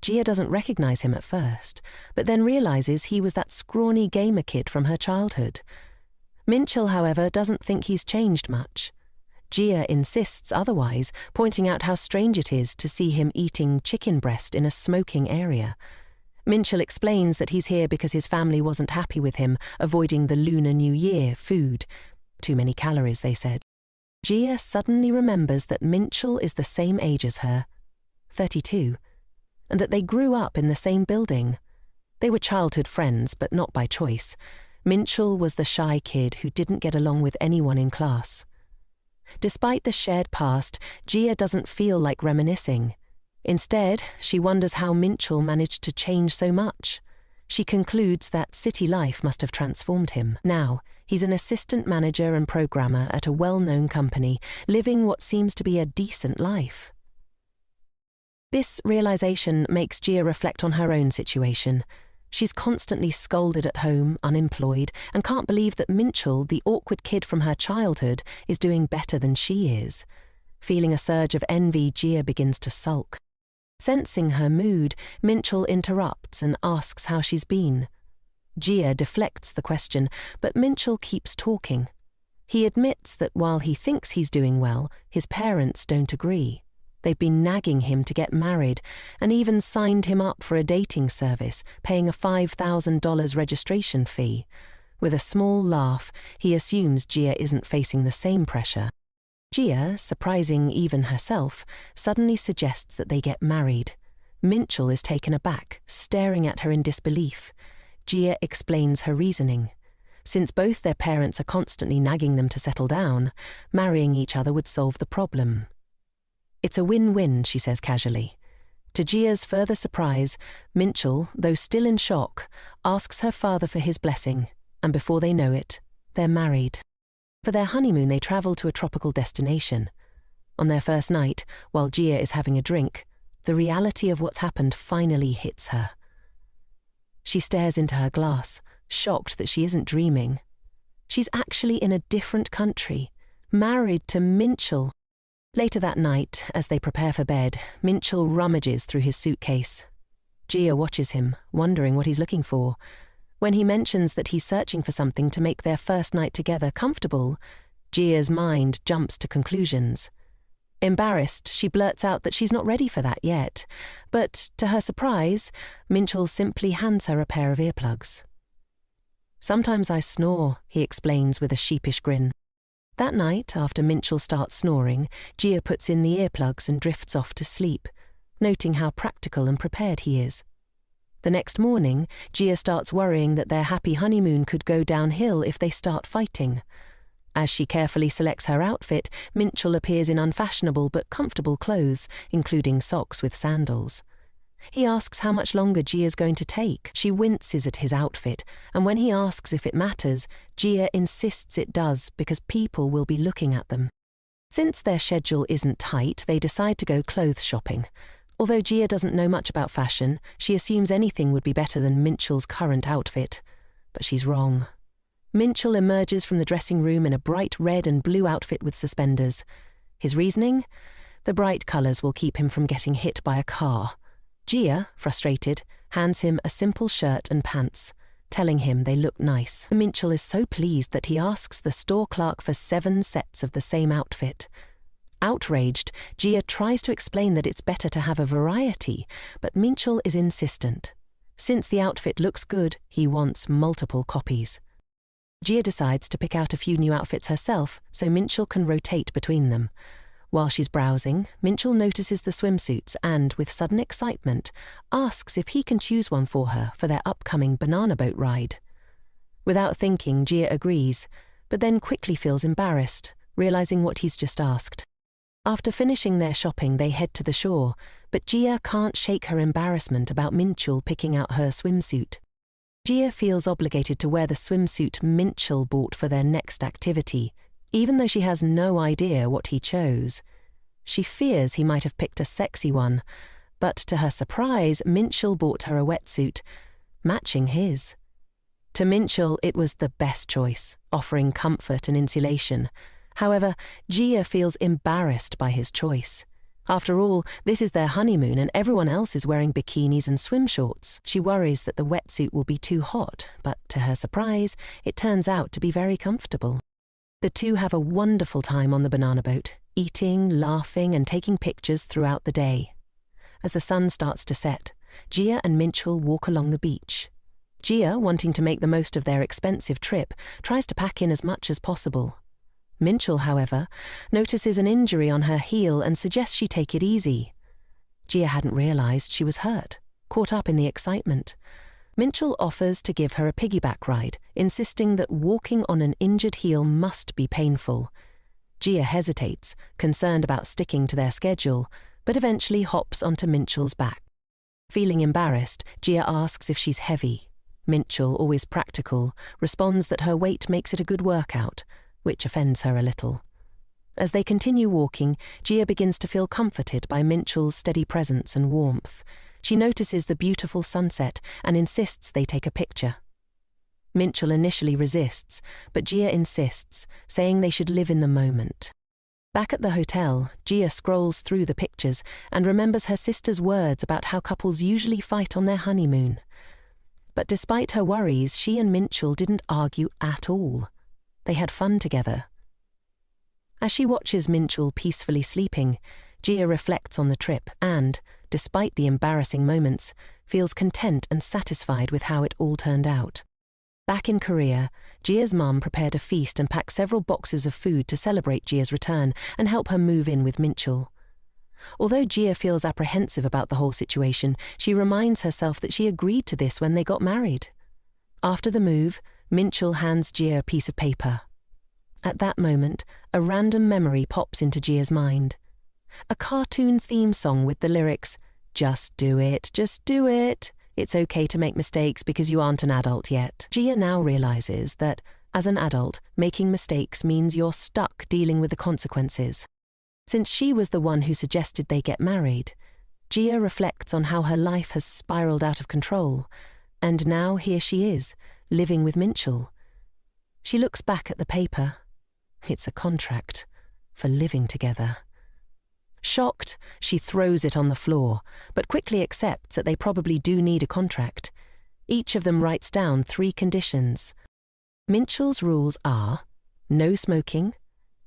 Jia doesn't recognize him at first, but then realizes he was that scrawny gamer kid from her childhood. Minchul, however, doesn't think he's changed much. Jia insists otherwise, pointing out how strange it is to see him eating chicken breast in a smoking area. Minchul explains that he's here because his family wasn't happy with him avoiding the Lunar New Year food. Too many calories, they said. Jia suddenly remembers that Minchul is the same age as her, 32, and that they grew up in the same building. They were childhood friends, but not by choice. Minchul was the shy kid who didn't get along with anyone in class. Despite the shared past, Jia doesn't feel like reminiscing. Instead, she wonders how Minchul managed to change so much. She concludes that city life must have transformed him. Now, he's an assistant manager and programmer at a well-known company, living what seems to be a decent life. This realization makes Jia reflect on her own situation. She's constantly scolded at home, unemployed, and can't believe that Minchul, the awkward kid from her childhood, is doing better than she is. Feeling a surge of envy, Jia begins to sulk. Sensing her mood, Minchul interrupts and asks how she's been. Jia deflects the question, but Minchul keeps talking. He admits that while he thinks he's doing well, his parents don't agree. They've been nagging him to get married and even signed him up for a dating service, paying a $5,000 registration fee. With a small laugh, he assumes Jia isn't facing the same pressure. Jia, surprising even herself, suddenly suggests that they get married. Minchul is taken aback, staring at her in disbelief. Jia explains her reasoning. Since both their parents are constantly nagging them to settle down, marrying each other would solve the problem. "It's a win-win," she says casually. To Jia's further surprise, Minchul, though still in shock, asks her father for his blessing, and before they know it, they're married. For their honeymoon, they travel to a tropical destination. On their first night, while Jia is having a drink, the reality of what's happened finally hits her. She stares into her glass, shocked that she isn't dreaming. She's actually in a different country, married to Minchul. Later that night, as they prepare for bed, Minchul rummages through his suitcase. Jia watches him, wondering what he's looking for. When he mentions that he's searching for something to make their first night together comfortable, Jia's mind jumps to conclusions. Embarrassed, she blurts out that she's not ready for that yet, but to her surprise, Minchul simply hands her a pair of earplugs. "Sometimes I snore," he explains with a sheepish grin. That night, after Minchul starts snoring, Jia puts in the earplugs and drifts off to sleep, noting how practical and prepared he is. The next morning, Jia starts worrying that their happy honeymoon could go downhill if they start fighting. As she carefully selects her outfit, Minchul appears in unfashionable but comfortable clothes, including socks with sandals. He asks how much longer Jia's going to take. She winces at his outfit, and when he asks if it matters, Jia insists it does because people will be looking at them. Since their schedule isn't tight, they decide to go clothes shopping. Although Jia doesn't know much about fashion, she assumes anything would be better than Minchul's current outfit. But she's wrong. Minchul emerges from the dressing room in a bright red and blue outfit with suspenders. His reasoning? The bright colours will keep him from getting hit by a car. Jia, frustrated, hands him a simple shirt and pants, telling him they look nice. Minchul is so pleased that he asks the store clerk for 7 sets of the same outfit. Outraged, Jia tries to explain that it's better to have a variety, but Minchul is insistent. Since the outfit looks good, he wants multiple copies. Jia decides to pick out a few new outfits herself so Minchul can rotate between them. While she's browsing, Minchul notices the swimsuits and, with sudden excitement, asks if he can choose one for her for their upcoming banana boat ride. Without thinking, Jia agrees, but then quickly feels embarrassed, realizing what he's just asked. After finishing their shopping, they head to the shore, but Jia can't shake her embarrassment about Minchul picking out her swimsuit. Jia feels obligated to wear the swimsuit Minchul bought for their next activity, even though she has no idea what he chose. She fears he might have picked a sexy one, but to her surprise, Minchul bought her a wetsuit, matching his. To Minchul, it was the best choice, offering comfort and insulation. However, Jia feels embarrassed by his choice. After all, this is their honeymoon and everyone else is wearing bikinis and swim shorts. She worries that the wetsuit will be too hot, but to her surprise, it turns out to be very comfortable. The two have a wonderful time on the banana boat, eating, laughing, and taking pictures throughout the day. As the sun starts to set, Jia and Minchul walk along the beach. Jia, wanting to make the most of their expensive trip, tries to pack in as much as possible. Minchul, however, notices an injury on her heel and suggests she take it easy. Jia hadn't realized she was hurt, caught up in the excitement. Minchul offers to give her a piggyback ride, insisting that walking on an injured heel must be painful. Jia hesitates, concerned about sticking to their schedule, but eventually hops onto Minchul's back. Feeling embarrassed, Jia asks if she's heavy. Minchul, always practical, responds that her weight makes it a good workout, which offends her a little. As they continue walking, Jia begins to feel comforted by Minchul's steady presence and warmth. She notices the beautiful sunset and insists they take a picture. Minchul initially resists, but Jia insists, saying they should live in the moment. Back at the hotel, Jia scrolls through the pictures and remembers her sister's words about how couples usually fight on their honeymoon. But despite her worries, she and Minchul didn't argue at all. They had fun together. As she watches Minchul peacefully sleeping, Jia reflects on the trip and, despite the embarrassing moments, feels content and satisfied with how it all turned out. Back in Korea, Jia's mum prepared a feast and packed several boxes of food to celebrate Jia's return and help her move in with Minchul. Although Jia feels apprehensive about the whole situation, she reminds herself that she agreed to this when they got married. After the move, Minchul hands Jia a piece of paper. At that moment, a random memory pops into Jia's mind. A cartoon theme song with the lyrics, "Just do it, just do it. It's okay to make mistakes because you aren't an adult yet." Jia now realizes that, as an adult, making mistakes means you're stuck dealing with the consequences. Since she was the one who suggested they get married, Jia reflects on how her life has spiraled out of control, and now here she is, living with Minchul. She looks back at the paper. It's a contract for living together. Shocked, she throws it on the floor, but quickly accepts that they probably do need a contract. Each of them writes down 3 conditions. Minchul's rules are no smoking,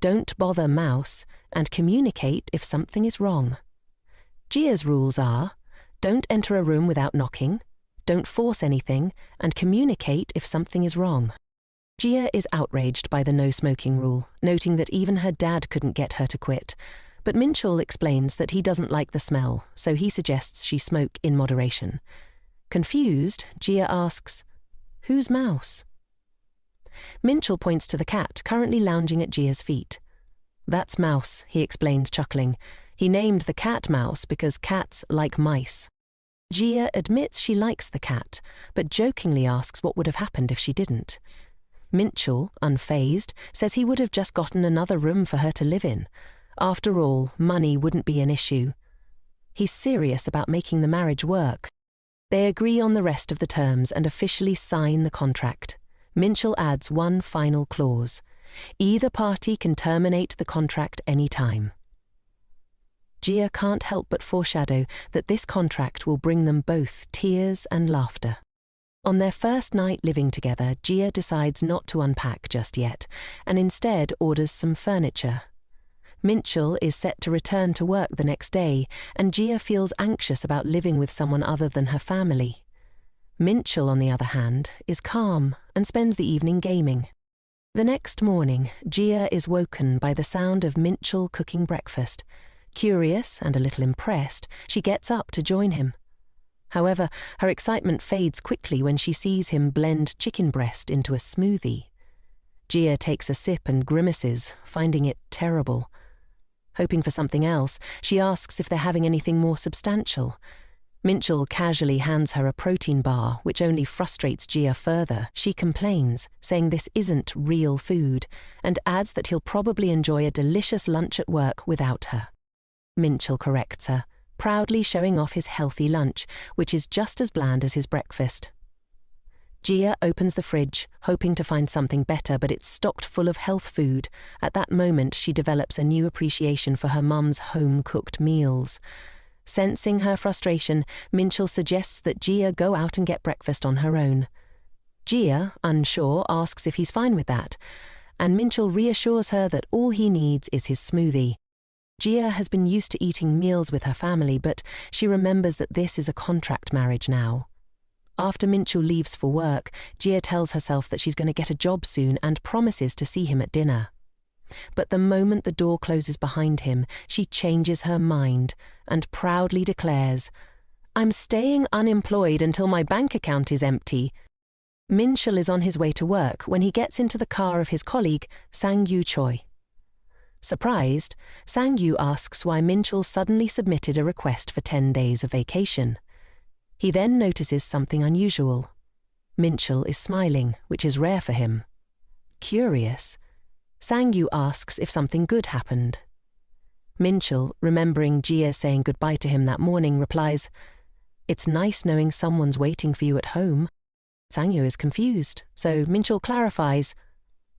don't bother Mouse, and communicate if something is wrong. Jia's rules are don't enter a room without knocking, don't force anything, and communicate if something is wrong. Jia is outraged by the no-smoking rule, noting that even her dad couldn't get her to quit. But Minchul explains that he doesn't like the smell, so he suggests she smoke in moderation. Confused, Jia asks, "Who's Mouse?" Minchul points to the cat currently lounging at Jia's feet. "That's Mouse," he explains, chuckling. He named the cat Mouse because cats like mice. Jia admits she likes the cat, but jokingly asks what would have happened if she didn't. Minchul, unfazed, says he would have just gotten another room for her to live in. After all, money wouldn't be an issue. He's serious about making the marriage work. They agree on the rest of the terms and officially sign the contract. Minchul adds one final clause. Either party can terminate the contract any time. Jia can't help but foreshadow that this contract will bring them both tears and laughter. On their first night living together, Jia decides not to unpack just yet, and instead orders some furniture. Minchul is set to return to work the next day, and Jia feels anxious about living with someone other than her family. Minchul, on the other hand, is calm and spends the evening gaming. The next morning, Jia is woken by the sound of Minchul cooking breakfast. Curious and a little impressed, she gets up to join him. However, her excitement fades quickly when she sees him blend chicken breast into a smoothie. Jia takes a sip and grimaces, finding it terrible. Hoping for something else, she asks if they're having anything more substantial. Minchul casually hands her a protein bar, which only frustrates Jia further. She complains, saying this isn't real food, and adds that he'll probably enjoy a delicious lunch at work without her. Minchul corrects her, proudly showing off his healthy lunch, which is just as bland as his breakfast. Jia opens the fridge, hoping to find something better, but it's stocked full of health food. At that moment, she develops a new appreciation for her mum's home-cooked meals. Sensing her frustration, Minchul suggests that Jia go out and get breakfast on her own. Jia, unsure, asks if he's fine with that, and Minchul reassures her that all he needs is his smoothie. Jia has been used to eating meals with her family, but she remembers that this is a contract marriage now. After Minchul leaves for work, Jia tells herself that she's going to get a job soon and promises to see him at dinner. But the moment the door closes behind him, she changes her mind and proudly declares, "I'm staying unemployed until my bank account is empty." Minchul is on his way to work when he gets into the car of his colleague, Sang-yu Choi. Surprised, Sang-yu asks why Minchul suddenly submitted a request for 10 days of vacation. He then notices something unusual. Minchul is smiling, which is rare for him. Curious, Sang-yu asks if something good happened. Minchul, remembering Jia saying goodbye to him that morning, replies, "It's nice knowing someone's waiting for you at home." Sang-yu is confused, so Minchul clarifies,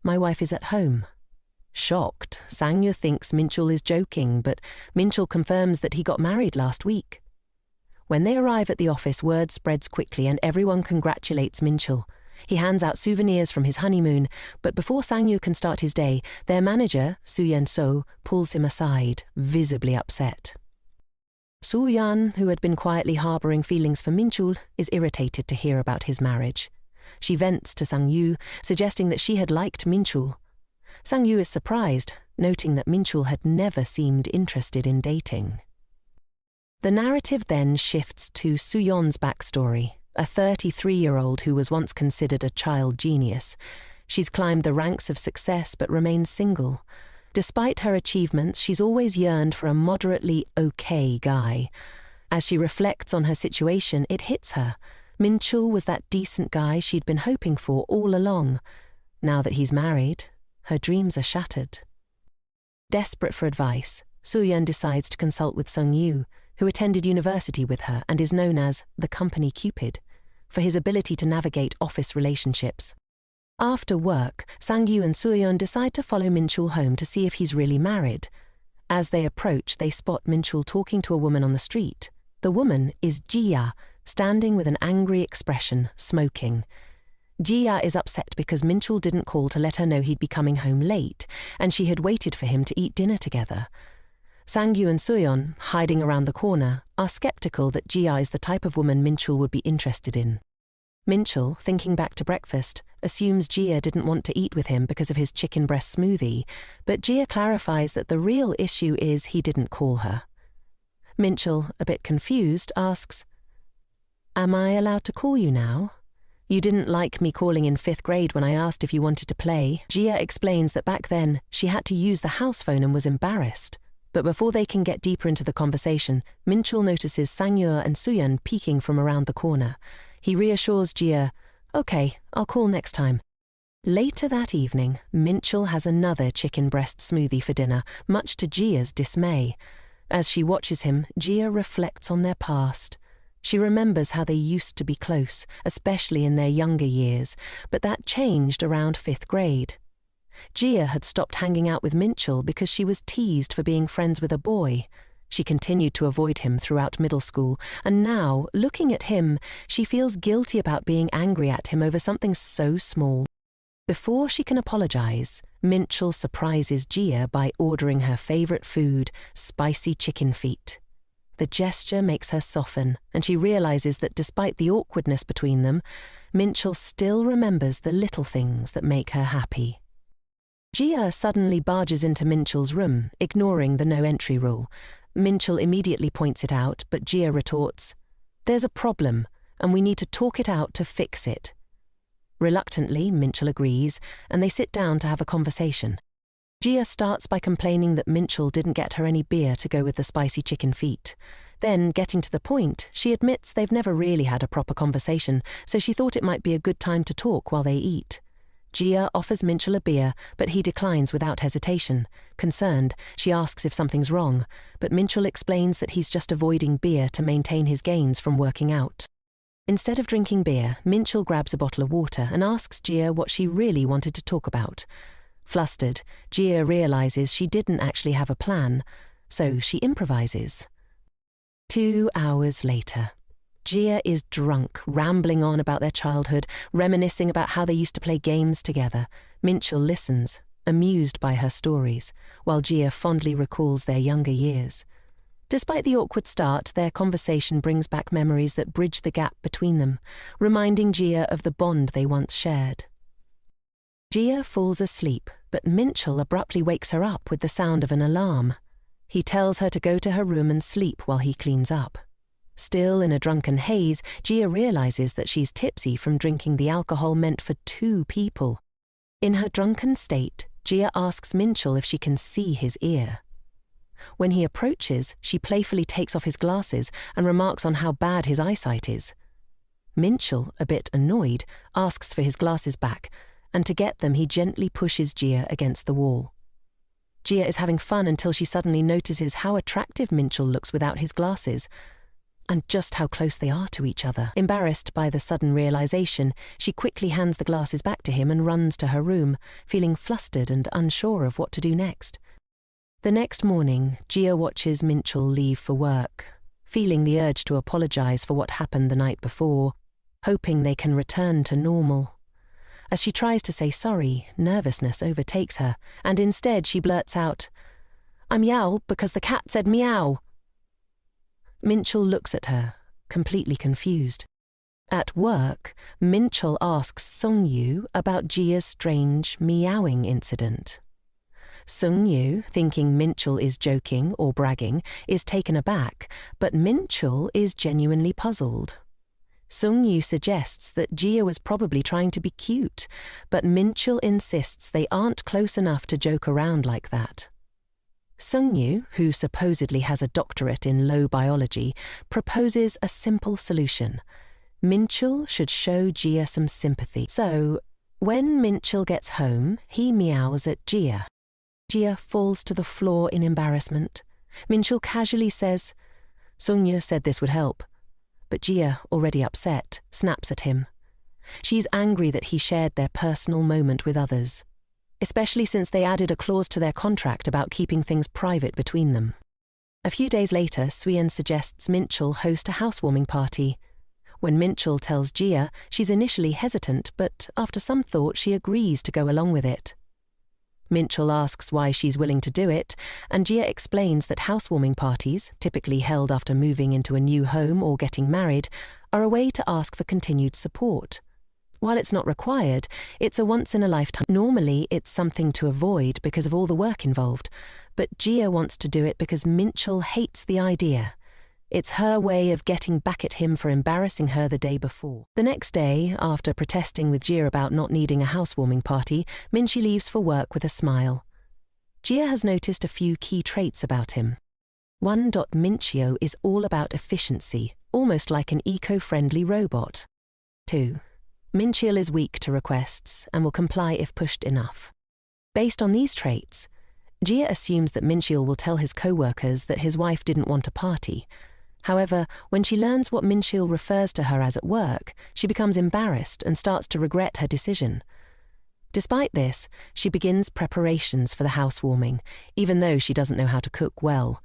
"My wife is at home." Shocked, Sang-yu thinks Minchul is joking, but Minchul confirms that he got married last week. When they arrive at the office, word spreads quickly and everyone congratulates Minchul. He hands out souvenirs from his honeymoon, but before Sang-yu can start his day, their manager, Soo-yeon-so, pulls him aside, visibly upset. Soo-yeon, who had been quietly harboring feelings for Minchul, is irritated to hear about his marriage. She vents to Sang-yu, suggesting that she had liked Minchul. Sang-yu is surprised, noting that Minchul had never seemed interested in dating. The narrative then shifts to Soo-yeon's backstory, a 33-year-old who was once considered a child genius. She's climbed the ranks of success but remains single. Despite her achievements, she's always yearned for a moderately okay guy. As she reflects on her situation, it hits her. Minchul was that decent guy she'd been hoping for all along. Now that he's married, her dreams are shattered. Desperate for advice, Soo-yeon decides to consult with Sung-yu, who attended university with her and is known as the company Cupid. for his ability to navigate office relationships. After work, Sang-yu and Soo-yeon decide to follow Min-chul home to see if he's really married. As they approach, they spot Min-chul talking to a woman on the street. The woman is Ji-ya, standing with an angry expression, smoking. Ji-ya is upset because Min-chul didn't call to let her know he'd be coming home late, and she had waited for him to eat dinner together. Sang-yu and Soo-yeon, hiding around the corner, are skeptical that Ji-ya is the type of woman Min-chul would be interested in. Min-chul, thinking back to breakfast, assumes Ji-ya didn't want to eat with him because of his chicken breast smoothie, but Ji-ya clarifies that the real issue is he didn't call her. Min-chul, a bit confused, asks, "Am I allowed to call you now? You didn't like me calling in 5th grade when I asked if you wanted to play." Ji-ya explains that back then she had to use the house phone and was embarrassed. But before they can get deeper into the conversation, Min-chul notices Sang-yu and Soo-yeon peeking from around the corner. He reassures Ji-ya, "Okay, I'll call next time." Later that evening, Min-chul has another chicken breast smoothie for dinner, much to Ji-ya's dismay. As she watches him, Ji-ya reflects on their past. She remembers how they used to be close, especially in their younger years, but that changed around 5th grade. Ji-ya had stopped hanging out with Min-chul because she was teased for being friends with a boy. She continued to avoid him throughout middle school, and now, looking at him, she feels guilty about being angry at him over something so small. Before she can apologize, Min-chul surprises Ji-ya by ordering her favorite food, spicy chicken feet. The gesture makes her soften, and she realizes that despite the awkwardness between them, Min-chul still remembers the little things that make her happy. Ji-ya suddenly barges into Min-chul's room, ignoring the no-entry rule. Min-chul immediately points it out, but Ji-ya retorts, "There's a problem, and we need to talk it out to fix it." Reluctantly, Min-chul agrees, and they sit down to have a conversation. Ji-ya starts by complaining that Min-chul didn't get her any beer to go with the spicy chicken feet. Then, getting to the point, she admits they've never really had a proper conversation, so she thought it might be a good time to talk while they eat. Ji-ya offers Min-chul a beer, but he declines without hesitation. Concerned, she asks if something's wrong, but Min-chul explains that he's just avoiding beer to maintain his gains from working out. Instead of drinking beer, Min-chul grabs a bottle of water and asks Ji-ya what she really wanted to talk about. Flustered, Ji-ya realizes she didn't actually have a plan, so she improvises. 2 hours later. Ji-ya is drunk, rambling on about their childhood, reminiscing about how they used to play games together. Min-chul listens, amused by her stories, while Ji-ya fondly recalls their younger years. Despite the awkward start, their conversation brings back memories that bridge the gap between them, reminding Ji-ya of the bond they once shared. Ji-ya falls asleep, but Min-chul abruptly wakes her up with the sound of an alarm. He tells her to go to her room and sleep while he cleans up. Still in a drunken haze, Ji-ya realizes that she's tipsy from drinking the alcohol meant for 2 people. In her drunken state, Ji-ya asks Min-chul if she can see his ear. When he approaches, she playfully takes off his glasses and remarks on how bad his eyesight is. Min-chul, a bit annoyed, asks for his glasses back, and to get them he gently pushes Ji-ya against the wall. Ji-ya is having fun until she suddenly notices how attractive Min-chul looks without his glasses, and just how close they are to each other. Embarrassed by the sudden realization, she quickly hands the glasses back to him and runs to her room, feeling flustered and unsure of what to do next. The next morning, Ji-ya watches Min-chul leave for work, feeling the urge to apologize for what happened the night before, hoping they can return to normal. As she tries to say sorry, nervousness overtakes her, and instead she blurts out, "I'm Yao because the cat said meow." Min-chul looks at her, completely confused. At work, Min-chul asks Sung-yu about Ji-ya's strange meowing incident. Sung-yu, thinking Min-chul is joking or bragging, is taken aback, but Min-chul is genuinely puzzled. Sung-yu suggests that Ji-ya was probably trying to be cute, but Min-chul insists they aren't close enough to joke around like that. Sung-yu, who supposedly has a doctorate in low biology, proposes a simple solution. Min-chul should show Ji-ya some sympathy. So, when Min-chul gets home, he meows at Ji-ya. Ji-ya falls to the floor in embarrassment. Min-chul casually says, "Sung-yu said this would help." but Jia, already upset, snaps at him. She's angry that he shared their personal moment with others, especially since they added a clause to their contract about keeping things private between them. A few days later, Suyen suggests Minchul host a housewarming party. When Minchul tells Jia, she's initially hesitant, but after some thought she agrees to go along with it. Minchul asks why she's willing to do it, and Jia explains that housewarming parties, typically held after moving into a new home or getting married, are a way to ask for continued support. While it's not required, it's a once-in-a-lifetime. Normally, it's something to avoid because of all the work involved, but Jia wants to do it because Minchul hates the idea. It's her way of getting back at him for embarrassing her the day before. The next day, after protesting with Jia about not needing a housewarming party, Minchi leaves for work with a smile. Jia has noticed a few key traits about him. 1. Minchio is all about efficiency, almost like an eco-friendly robot. 2. Minchil is weak to requests and will comply if pushed enough. Based on these traits, Jia assumes that Minchil will tell his co-workers that his wife didn't want a party. However, when she learns what Minchil refers to her as at work, she becomes embarrassed and starts to regret her decision. Despite this, she begins preparations for the housewarming, even though she doesn't know how to cook well,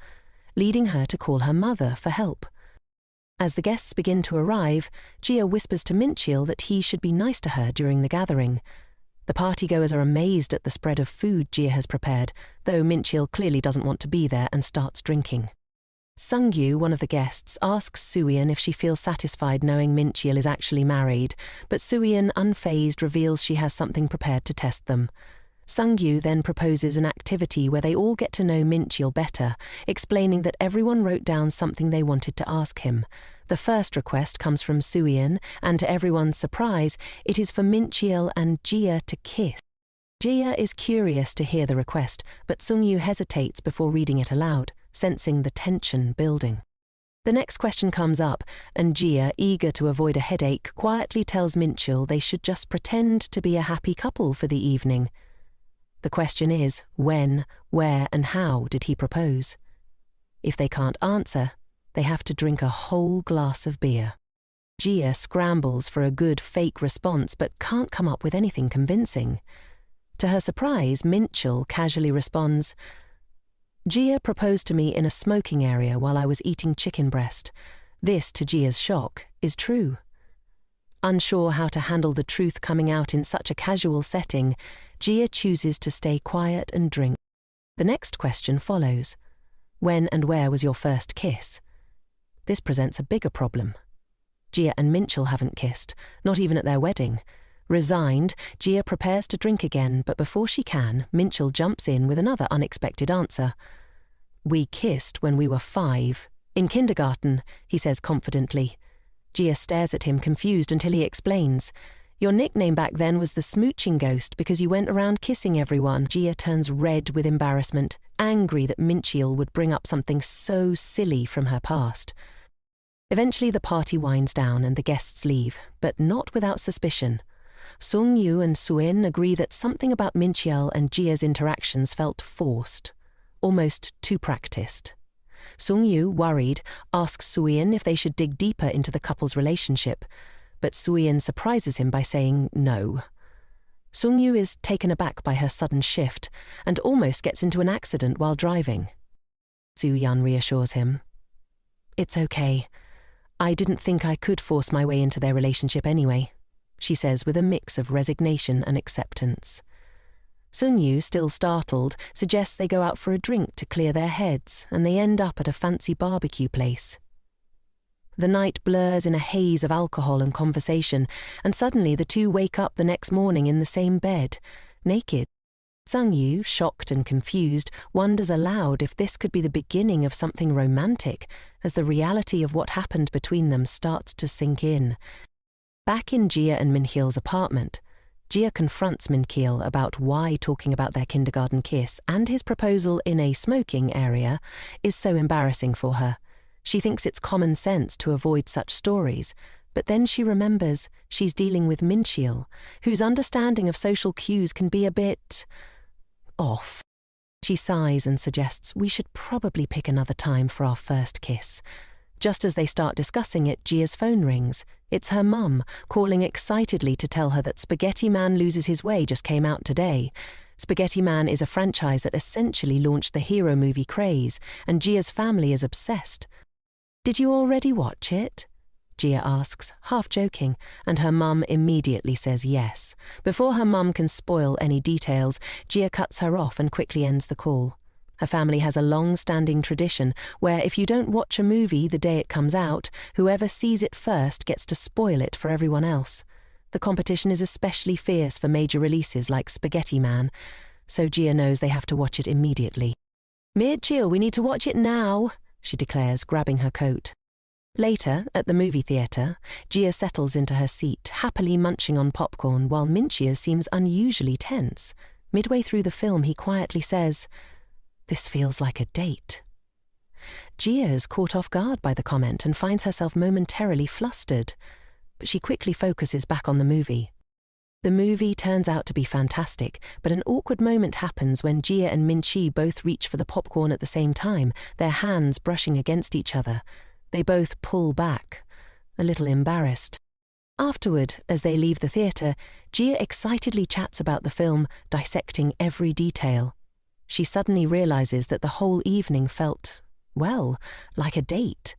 leading her to call her mother for help. As the guests begin to arrive, Jia whispers to Minchil that he should be nice to her during the gathering. The partygoers are amazed at the spread of food Jia has prepared, though Minchil clearly doesn't want to be there and starts drinking. Sungyu, one of the guests, asks Suyen if she feels satisfied knowing Minchil is actually married, but Suyen, unfazed, reveals she has something prepared to test them. Sungyu then proposes an activity where they all get to know Minchil better, explaining that everyone wrote down something they wanted to ask him. The first request comes from Suyen, and to everyone's surprise, it is for Minchil and Jia to kiss. Jia is curious to hear the request, but Sungyu hesitates before reading it aloud, sensing the tension building. The next question comes up, and Jia, eager to avoid a headache, quietly tells Minchil they should just pretend to be a happy couple for the evening. The question is, when, where, and how did he propose? If they can't answer, they have to drink a whole glass of beer. Jia scrambles for a good fake response but can't come up with anything convincing. To her surprise, Minchil casually responds, "Jia proposed to me in a smoking area while I was eating chicken breast. This, to Jia's shock, is true." Unsure how to handle the truth coming out in such a casual setting, Jia chooses to stay quiet and drink. The next question follows. When and where was your first kiss? This presents a bigger problem. Jia and Minchil haven't kissed, not even at their wedding. Resigned, Jia prepares to drink again, but before she can, Minchil jumps in with another unexpected answer. "We kissed when we were 5. In kindergarten," he says confidently. Jia stares at him confused until he explains. "Your nickname back then was the smooching ghost because you went around kissing everyone." Jia turns red with embarrassment, angry that Minchil would bring up something so silly from her past. Eventually the party winds down and the guests leave, but not without suspicion. Sungyu and Suyen agree that something about Minchil and Jia's interactions felt forced, almost too practiced. Sungyu, worried, asks Suyen if they should dig deeper into the couple's relationship, but Suyen surprises him by saying no. Sungyu is taken aback by her sudden shift and almost gets into an accident while driving. Suyen reassures him. "It's okay. I didn't think I could force my way into their relationship anyway," she says with a mix of resignation and acceptance. Sungyu, still startled, suggests they go out for a drink to clear their heads, and they end up at a fancy barbecue place. The night blurs in a haze of alcohol and conversation, and suddenly the two wake up the next morning in the same bed, naked. Sungyu, shocked and confused, wonders aloud if this could be the beginning of something romantic, as the reality of what happened between them starts to sink in. Back in Jia and Minchil's apartment, Jia confronts Minchil about why talking about their kindergarten kiss and his proposal in a smoking area is so embarrassing for her. She thinks it's common sense to avoid such stories, but then she remembers she's dealing with Minchil, whose understanding of social cues can be a bit off. She sighs and suggests we should probably pick another time for our first kiss. Just as they start discussing it, Jia's phone rings. It's her mum, calling excitedly to tell her that Spaghetti Man Loses His Way just came out today. Spaghetti Man is a franchise that essentially launched the hero movie craze, and Jia's family is obsessed. "Did you already watch it?" Jia asks, half joking, and her mum immediately says yes. Before her mum can spoil any details, Jia cuts her off and quickly ends the call. Her family has a long-standing tradition where if you don't watch a movie the day it comes out, whoever sees it first gets to spoil it for everyone else. The competition is especially fierce for major releases like Spaghetti Man, so Jia knows they have to watch it immediately. "Mitchell, we need to watch it now," she declares, grabbing her coat. Later, at the movie theatre, Jia settles into her seat, happily munching on popcorn while Minchia seems unusually tense. Midway through the film, he quietly says, "This feels like a date." Jia is caught off guard by the comment and finds herself momentarily flustered, but she quickly focuses back on the movie. The movie turns out to be fantastic, but an awkward moment happens when Jia and Minchi both reach for the popcorn at the same time, their hands brushing against each other. They both pull back, a little embarrassed. Afterward, as they leave the theatre, Jia excitedly chats about the film, dissecting every detail. She suddenly realizes that the whole evening felt, well, like a date.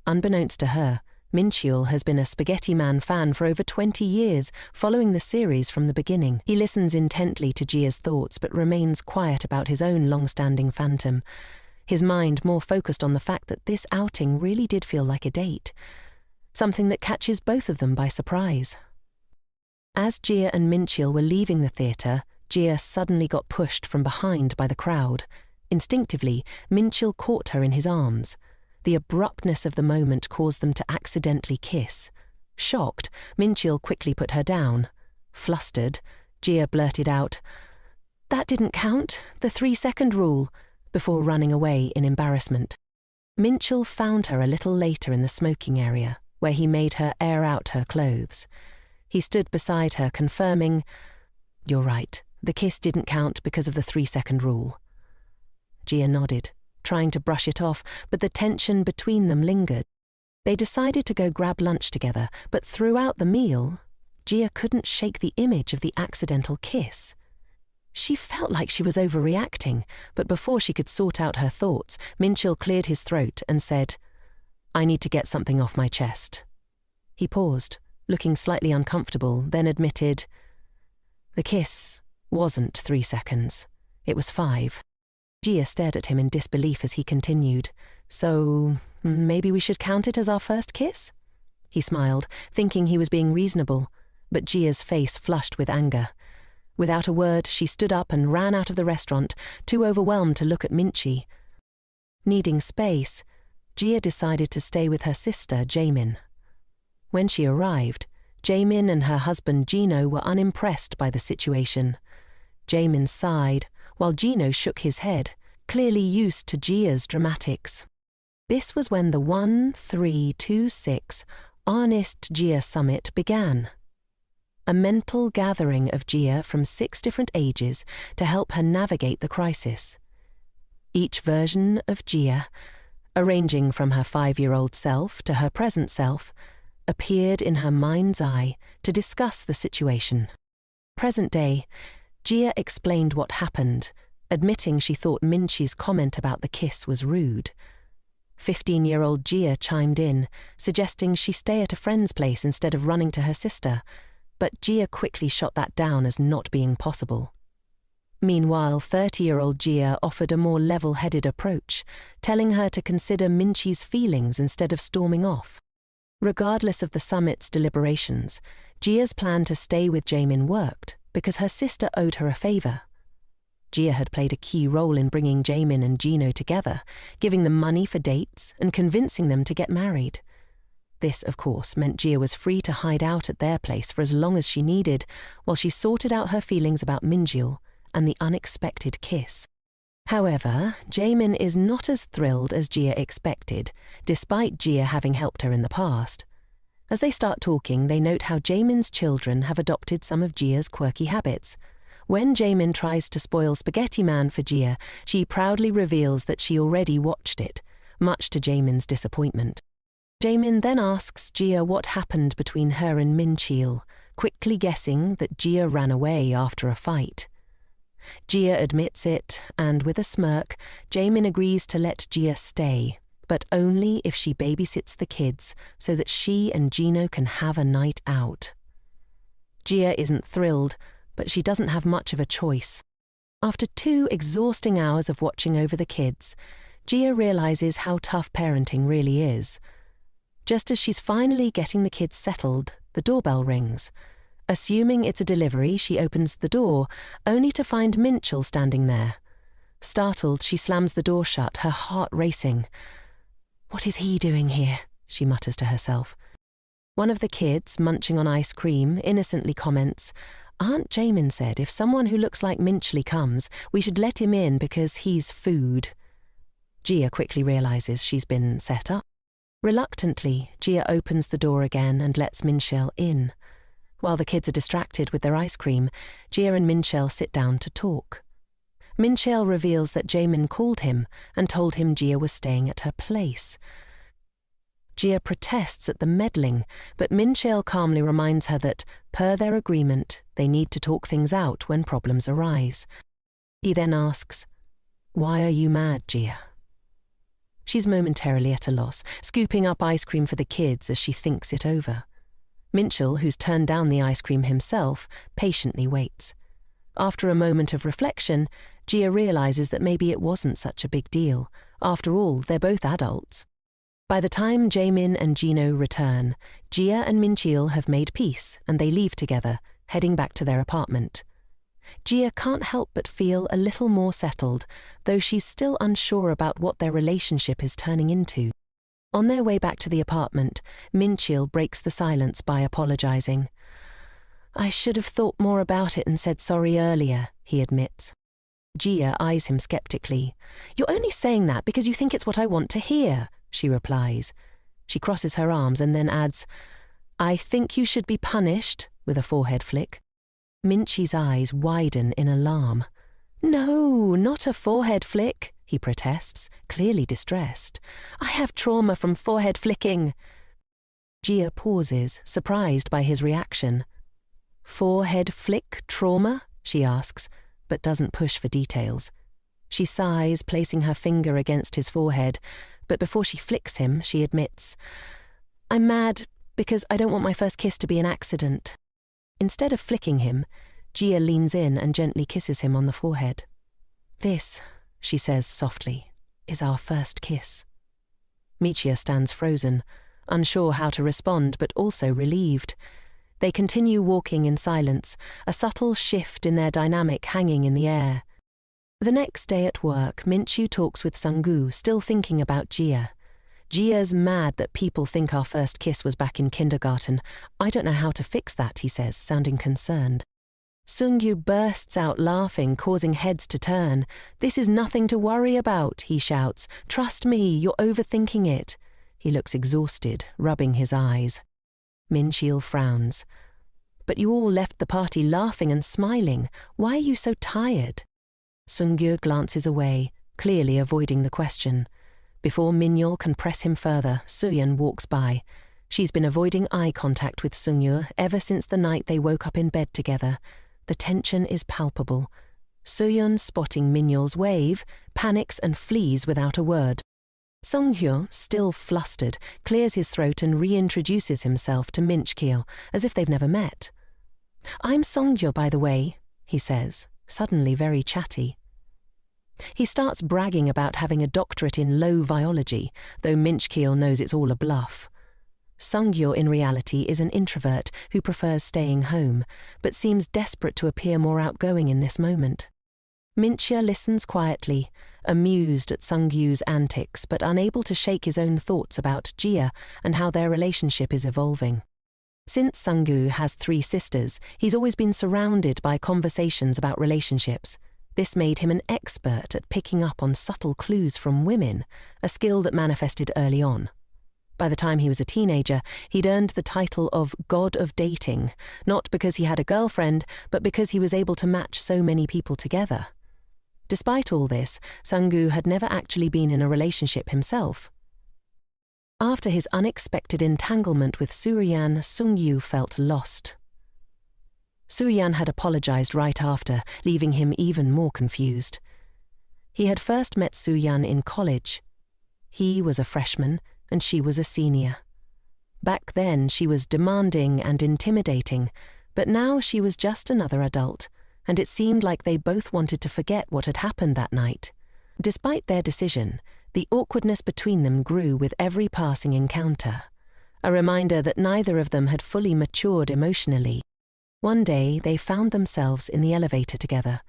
Unbeknownst to her, Minchiul has been a Spaghetti Man fan for over 20 years, following the series from the beginning. He listens intently to Jia's thoughts but remains quiet about his own long-standing phantom, his mind more focused on the fact that this outing really did feel like a date, something that catches both of them by surprise. As Jia and Minchiul were leaving the theatre, Jia suddenly got pushed from behind by the crowd. Instinctively, Minchiul caught her in his arms. The abruptness of the moment caused them to accidentally kiss. Shocked, Minchiul quickly put her down. Flustered, Jia blurted out, "That didn't count, the 3-second rule," before running away in embarrassment. Minchiul found her a little later in the smoking area, where he made her air out her clothes. He stood beside her, confirming, "You're right, the kiss didn't count because of the 3-second rule." Jia nodded, trying to brush it off, but the tension between them lingered. They decided to go grab lunch together, but throughout the meal, Jia couldn't shake the image of the accidental kiss. She felt like she was overreacting, but before she could sort out her thoughts, Minchiul cleared his throat and said, "I need to get something off my chest." He paused, looking slightly uncomfortable, then admitted, "The kiss wasn't 3 seconds. It was 5. Jia stared at him in disbelief as he continued, "So, maybe we should count it as our first kiss?" He smiled, thinking he was being reasonable, but Jia's face flushed with anger. Without a word, she stood up and ran out of the restaurant, too overwhelmed to look at Minchi. Needing space, Jia decided to stay with her sister, Jaemin. When she arrived, Jaemin and her husband Gino were unimpressed by the situation. Jaemin sighed, while Gino shook his head, clearly used to Jia's dramatics. This was when the 1326 Honest Jia Summit began. A mental gathering of Jia from 6 different ages to help her navigate the crisis. Each version of Jia, arranging from her 5-year-old self to her present self, appeared in her mind's eye to discuss the situation. Present day, Jia explained what happened, admitting she thought Minchi's comment about the kiss was rude. 15-year-old Jia chimed in, suggesting she stay at a friend's place instead of running to her sister, but Jia quickly shot that down as not being possible. Meanwhile, 30-year-old Jia offered a more level-headed approach, telling her to consider Minchi's feelings instead of storming off. Regardless of the summit's deliberations, Jia's plan to stay with Jaemin worked because her sister owed her a favor. Jia had played a key role in bringing Jaemin and Gino together, giving them money for dates and convincing them to get married. This, of course, meant Jia was free to hide out at their place for as long as she needed, while she sorted out her feelings about Minjiul and the unexpected kiss. However, Jaemin is not as thrilled as Jia expected, despite Jia having helped her in the past. As they start talking, they note how Jaemin's children have adopted some of Jia's quirky habits. When Jaemin tries to spoil Spaghetti Man for Jia, she proudly reveals that she already watched it, much to Jaemin's disappointment. Jaemin then asks Jia what happened between her and Minchil, quickly guessing that Jia ran away after a fight. Jia admits it, and with a smirk, Jaemin agrees to let Jia stay, but only if she babysits the kids so that she and Gino can have a night out. Jia isn't thrilled, but she doesn't have much of a choice. After 2 exhausting hours of watching over the kids, Jia realizes how tough parenting really is. Just as she's finally getting the kids settled, the doorbell rings. Assuming it's a delivery, she opens the door, only to find Minchil standing there. Startled, she slams the door shut, her heart racing. "What is he doing here?" she mutters to herself. One of the kids, munching on ice cream, innocently comments, "Aunt Jaemin said if someone who looks like Minchli comes, we should let him in because he's food." Jia quickly realizes she's been set up. Reluctantly, Jia opens the door again and lets Minchil in. While the kids are distracted with their ice cream, Jia and Minchil sit down to talk. Minchil reveals that Jaemin called him and told him Jia was staying at her place. Jia protests at the meddling, but Minchil calmly reminds her that, per their agreement, they need to talk things out when problems arise. He then asks, "Why are you mad, Jia?" She's momentarily at a loss, scooping up ice cream for the kids as she thinks it over. Minchil, who's turned down the ice cream himself, patiently waits. After a moment of reflection, Jia realizes that maybe it wasn't such a big deal. After all, they're both adults. By the time Jaemin and Gino return, Jia and Minchil have made peace and they leave together, heading back to their apartment. Jia can't help but feel a little more settled, though she's still unsure about what their relationship is turning into. On their way back to the apartment, Minchil breaks the silence by apologizing. "I should have thought more about it and said sorry earlier," he admits. Jia eyes him skeptically. "You're only saying that because you think it's what I want to hear," she replies. She crosses her arms and then adds, "I think you should be punished," with a forehead flick. Minchi's eyes widen in alarm. "No, not a forehead flick," he protests, clearly distressed. "I have trauma from forehead flicking." Jia pauses, surprised by his reaction. "Forehead flick trauma?" she asks, but doesn't push for details. She sighs, placing her finger against his forehead, but before she flicks him, she admits, "I'm mad because I don't want my first kiss to be an accident." Instead of flicking him, Jia leans in and gently kisses him on the forehead. "This," she says softly, "is our first kiss." Michia stands frozen, unsure how to respond but also relieved. They continue walking in silence, a subtle shift in their dynamic hanging in the air. The next day at work, Minchu talks with Sunggu, still thinking about Jia. "Jia's mad that people think our first kiss was back in kindergarten. I don't know how to fix that," he says, sounding concerned. Sungyu bursts out laughing, causing heads to turn. "This is nothing to worry about," he shouts. "Trust me, you're overthinking it." He looks exhausted, rubbing his eyes. Minchil frowns. "But you all left the party laughing and smiling. Why are you so tired?" Sungyu glances away, clearly avoiding the question. Before Minyol can press him further, Suyeon walks by. She's been avoiding eye contact with Sungyu ever since the night they woke up in bed together. The tension is palpable. Suyeon, spotting Minyol's wave, panics and flees without a word. Songhyo, still flustered, clears his throat and reintroduces himself to Minchkil, as if they've never met. "I'm Songhyo, by the way," he says, suddenly very chatty. He starts bragging about having a doctorate in low biology, though Minchkil knows it's all a bluff. Songhyo in reality is an introvert who prefers staying home, but seems desperate to appear more outgoing in this moment. Minchia listens quietly, amused at Sunggyu's antics but unable to shake his own thoughts about Jia and how their relationship is evolving. Since Sunggu has 3 sisters, he's always been surrounded by conversations about relationships. This made him an expert at picking up on subtle clues from women, a skill that manifested early on. By the time he was a teenager, he'd earned the title of God of Dating, not because he had a girlfriend, but because he was able to match so many people together. Despite all this, Sung-gu had never actually been in a relationship himself. After his unexpected entanglement with Soo-yeon, Sung-yu felt lost. Soo-yeon had apologized right after, leaving him even more confused. He had first met Soo-yeon in college. He was a freshman, and she was a senior. Back then, she was demanding and intimidating, but now she was just another adult, and it seemed like they both wanted to forget what had happened that night. Despite their decision, the awkwardness between them grew with every passing encounter, a reminder that neither of them had fully matured emotionally. One day, they found themselves in the elevator together.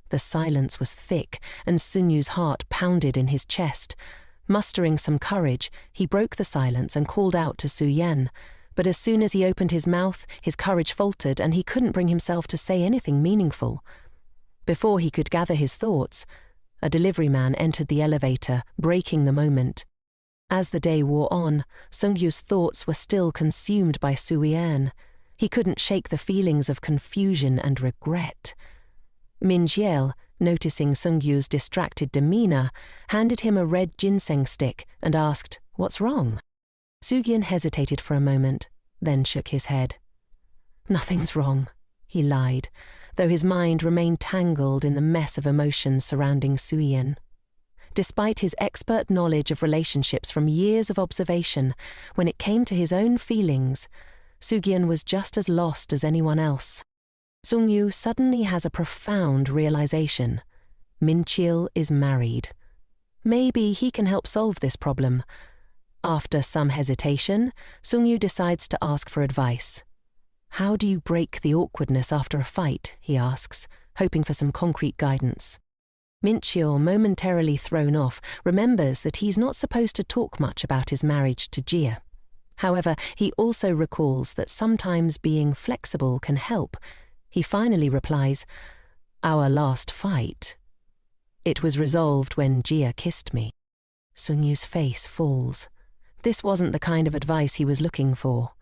The silence was thick, and Sun-yu's heart pounded in his chest. Mustering some courage, he broke the silence and called out to Soo-yeon. But as soon as he opened his mouth, his courage faltered and he couldn't bring himself to say anything meaningful. Before he could gather his thoughts, a delivery man entered the elevator, breaking the moment. As the day wore on, Sung-yu's thoughts were still consumed by Soo-yeon. He couldn't shake the feelings of confusion and regret. Min-jeil, noticing Sung-yu's distracted demeanor, handed him a red ginseng stick and asked, "What's wrong?" Soo-yeon hesitated for a moment, then shook his head. "Nothing's wrong," he lied, though his mind remained tangled in the mess of emotions surrounding Soo-yeon. Despite his expert knowledge of relationships from years of observation, when it came to his own feelings, Soo-yeon was just as lost as anyone else. Sung-yu suddenly has a profound realization. Min-jeil is married. Maybe he can help solve this problem. After some hesitation, Sung-yu decides to ask for advice. "How do you break the awkwardness after a fight?" he asks, hoping for some concrete guidance. Min-jeil, momentarily thrown off, remembers that he's not supposed to talk much about his marriage to Jia. However, he also recalls that sometimes being flexible can help. He finally replies, "Our last fight. It was resolved when Jia kissed me." Sung-yu's face falls. This wasn't the kind of advice he was looking for.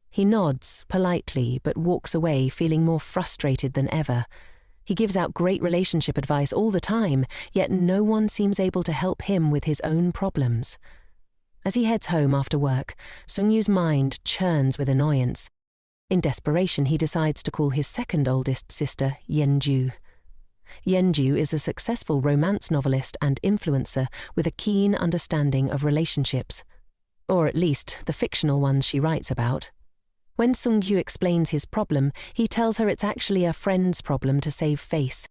He nods politely but walks away feeling more frustrated than ever. He gives out great relationship advice all the time, yet no one seems able to help him with his own problems. As he heads home after work, Sung-yu's mind churns with annoyance. In desperation, he decides to call his second oldest sister, Yeonju. Yeonju is a successful romance novelist and influencer with a keen understanding of relationships, or at least the fictional ones she writes about. When Sung-yu explains his problem, he tells her it's actually a friend's problem to save face.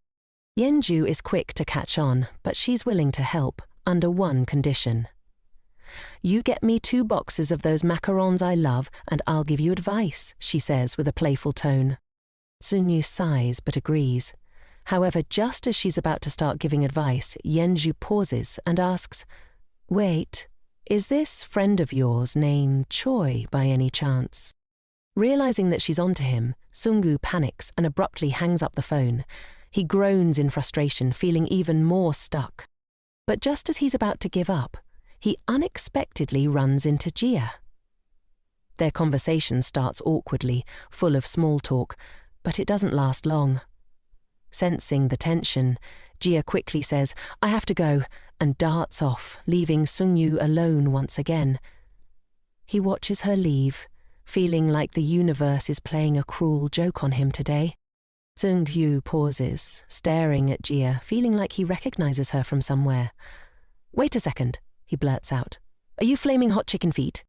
Yeonju is quick to catch on, but she's willing to help, under one condition. "You get me 2 boxes of those macarons I love, and I'll give you advice," she says with a playful tone. Sung-yu sighs but agrees. However, just as she's about to start giving advice, Yeonju pauses and asks, "Wait, is this friend of yours named Choi by any chance?" Realizing that she's onto him, Sung-gu panics and abruptly hangs up the phone. He groans in frustration, feeling even more stuck. But just as he's about to give up, he unexpectedly runs into Jia. Their conversation starts awkwardly, full of small talk, but it doesn't last long. Sensing the tension, Jia quickly says, "I have to go," and darts off, leaving Sung-yu alone once again. He watches her leave, feeling like the universe is playing a cruel joke on him today. Sung-yu pauses, staring at Jia, feeling like he recognizes her from somewhere. "Wait a second," he blurts out. "Are you flaming hot chicken feet?"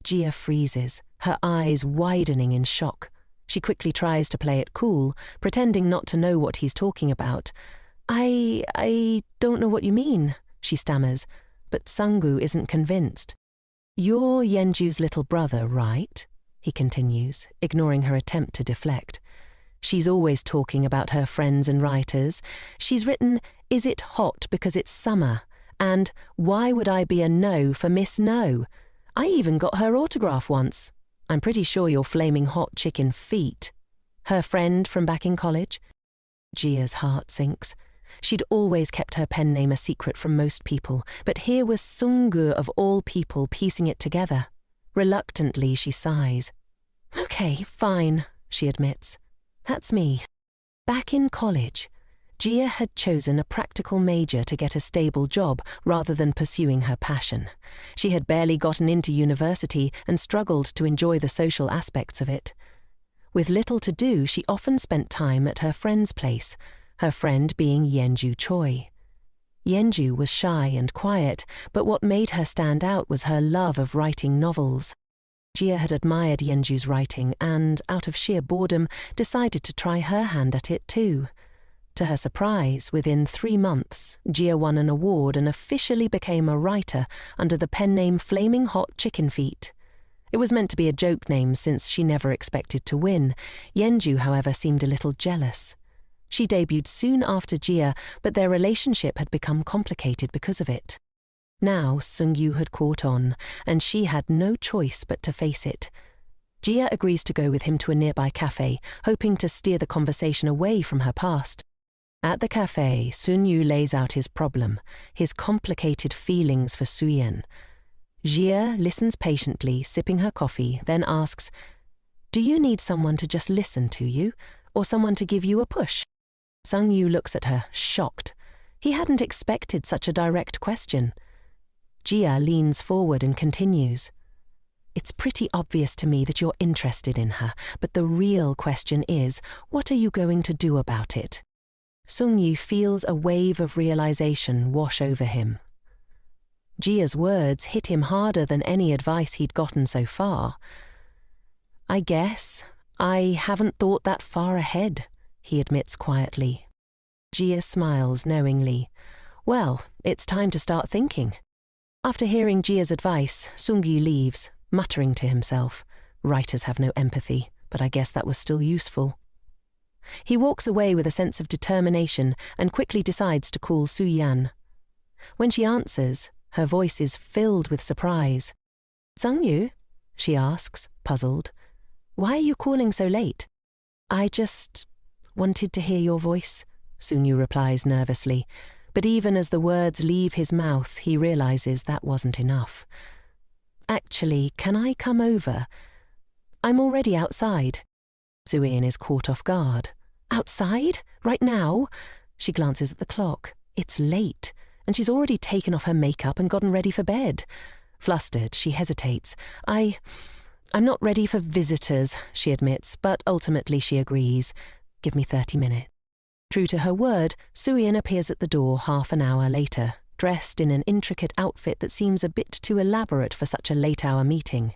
Jia freezes, her eyes widening in shock. She quickly tries to play it cool, pretending not to know what he's talking about. I don't know what you mean," she stammers, but Sung-gu isn't convinced. "You're Yeonju's little brother, right?" he continues, ignoring her attempt to deflect. She's always talking about her friends and writers. She's written, "Is it hot because it's summer?" and "Why would I be a no for Miss No?" I even got her autograph once. I'm pretty sure you're flaming hot chicken feet. Her friend from back in college? Jia's heart sinks. She'd always kept her pen name a secret from most people, but here was Sung-gu of all people piecing it together. Reluctantly, she sighs. "Okay, fine," she admits. "That's me." Back in college, Jia had chosen a practical major to get a stable job rather than pursuing her passion. She had barely gotten into university and struggled to enjoy the social aspects of it. With little to do, she often spent time at her friend's place, her friend being Yenju Choi. Yenju was shy and quiet, but what made her stand out was her love of writing novels. Jia had admired Yenju's writing and, out of sheer boredom, decided to try her hand at it too. To her surprise, within 3 months, Jia won an award and officially became a writer under the pen name Flaming Hot Chicken Feet. It was meant to be a joke name since she never expected to win. Yenju, however, seemed a little jealous. She debuted soon after Jia, but their relationship had become complicated because of it. Now Seungyu had caught on, and she had no choice but to face it. Jia agrees to go with him to a nearby cafe, hoping to steer the conversation away from her past. At the cafe, Seungyu lays out his problem, his complicated feelings for Suyen. Jia listens patiently, sipping her coffee, then asks, "Do you need someone to just listen to you, or someone to give you a push?" Seungyu looks at her, shocked. He hadn't expected such a direct question. Jia leans forward and continues. "It's pretty obvious to me that you're interested in her, but the real question is, what are you going to do about it?" Seungyu feels a wave of realization wash over him. Jia's words hit him harder than any advice he'd gotten so far. "I guess I haven't thought that far ahead," he admits quietly. Jia smiles knowingly. "Well, it's time to start thinking." After hearing Jia's advice, Seungyu leaves, muttering to himself, "Writers have no empathy, but I guess that was still useful." He walks away with a sense of determination and quickly decides to call Su-yan. When she answers, her voice is filled with surprise. "Seungyu?" she asks, puzzled. "Why are you calling so late?" "I just wanted to hear your voice," Seungyu replies nervously, but even as the words leave his mouth, he realizes that wasn't enough. "Actually, can I come over? I'm already outside." Suyin is caught off guard. "Outside? Right now?" She glances at the clock. It's late, and she's already taken off her makeup and gotten ready for bed. Flustered, she hesitates. I'm not ready for visitors," she admits, but ultimately she agrees. "Give me 30 minutes. True to her word, Suyin appears at the door half an hour later, dressed in an intricate outfit that seems a bit too elaborate for such a late-hour meeting.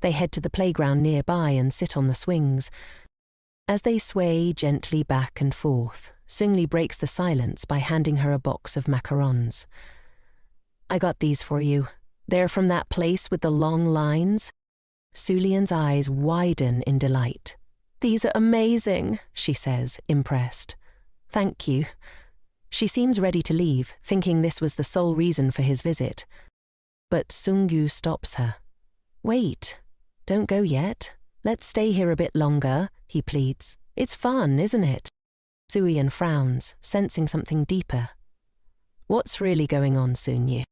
They head to the playground nearby and sit on the swings. As they sway gently back and forth, Seungli breaks the silence by handing her a box of macarons. "I got these for you. They're from that place with the long lines." Sulian's eyes widen in delight. "These are amazing," she says, impressed. "Thank you." She seems ready to leave, thinking this was the sole reason for his visit. But Seungyu stops her. "Wait, don't go yet. Let's stay here a bit longer," he pleads. "It's fun, isn't it?" Suyin frowns, sensing something deeper. "What's really going on, Seungyu?"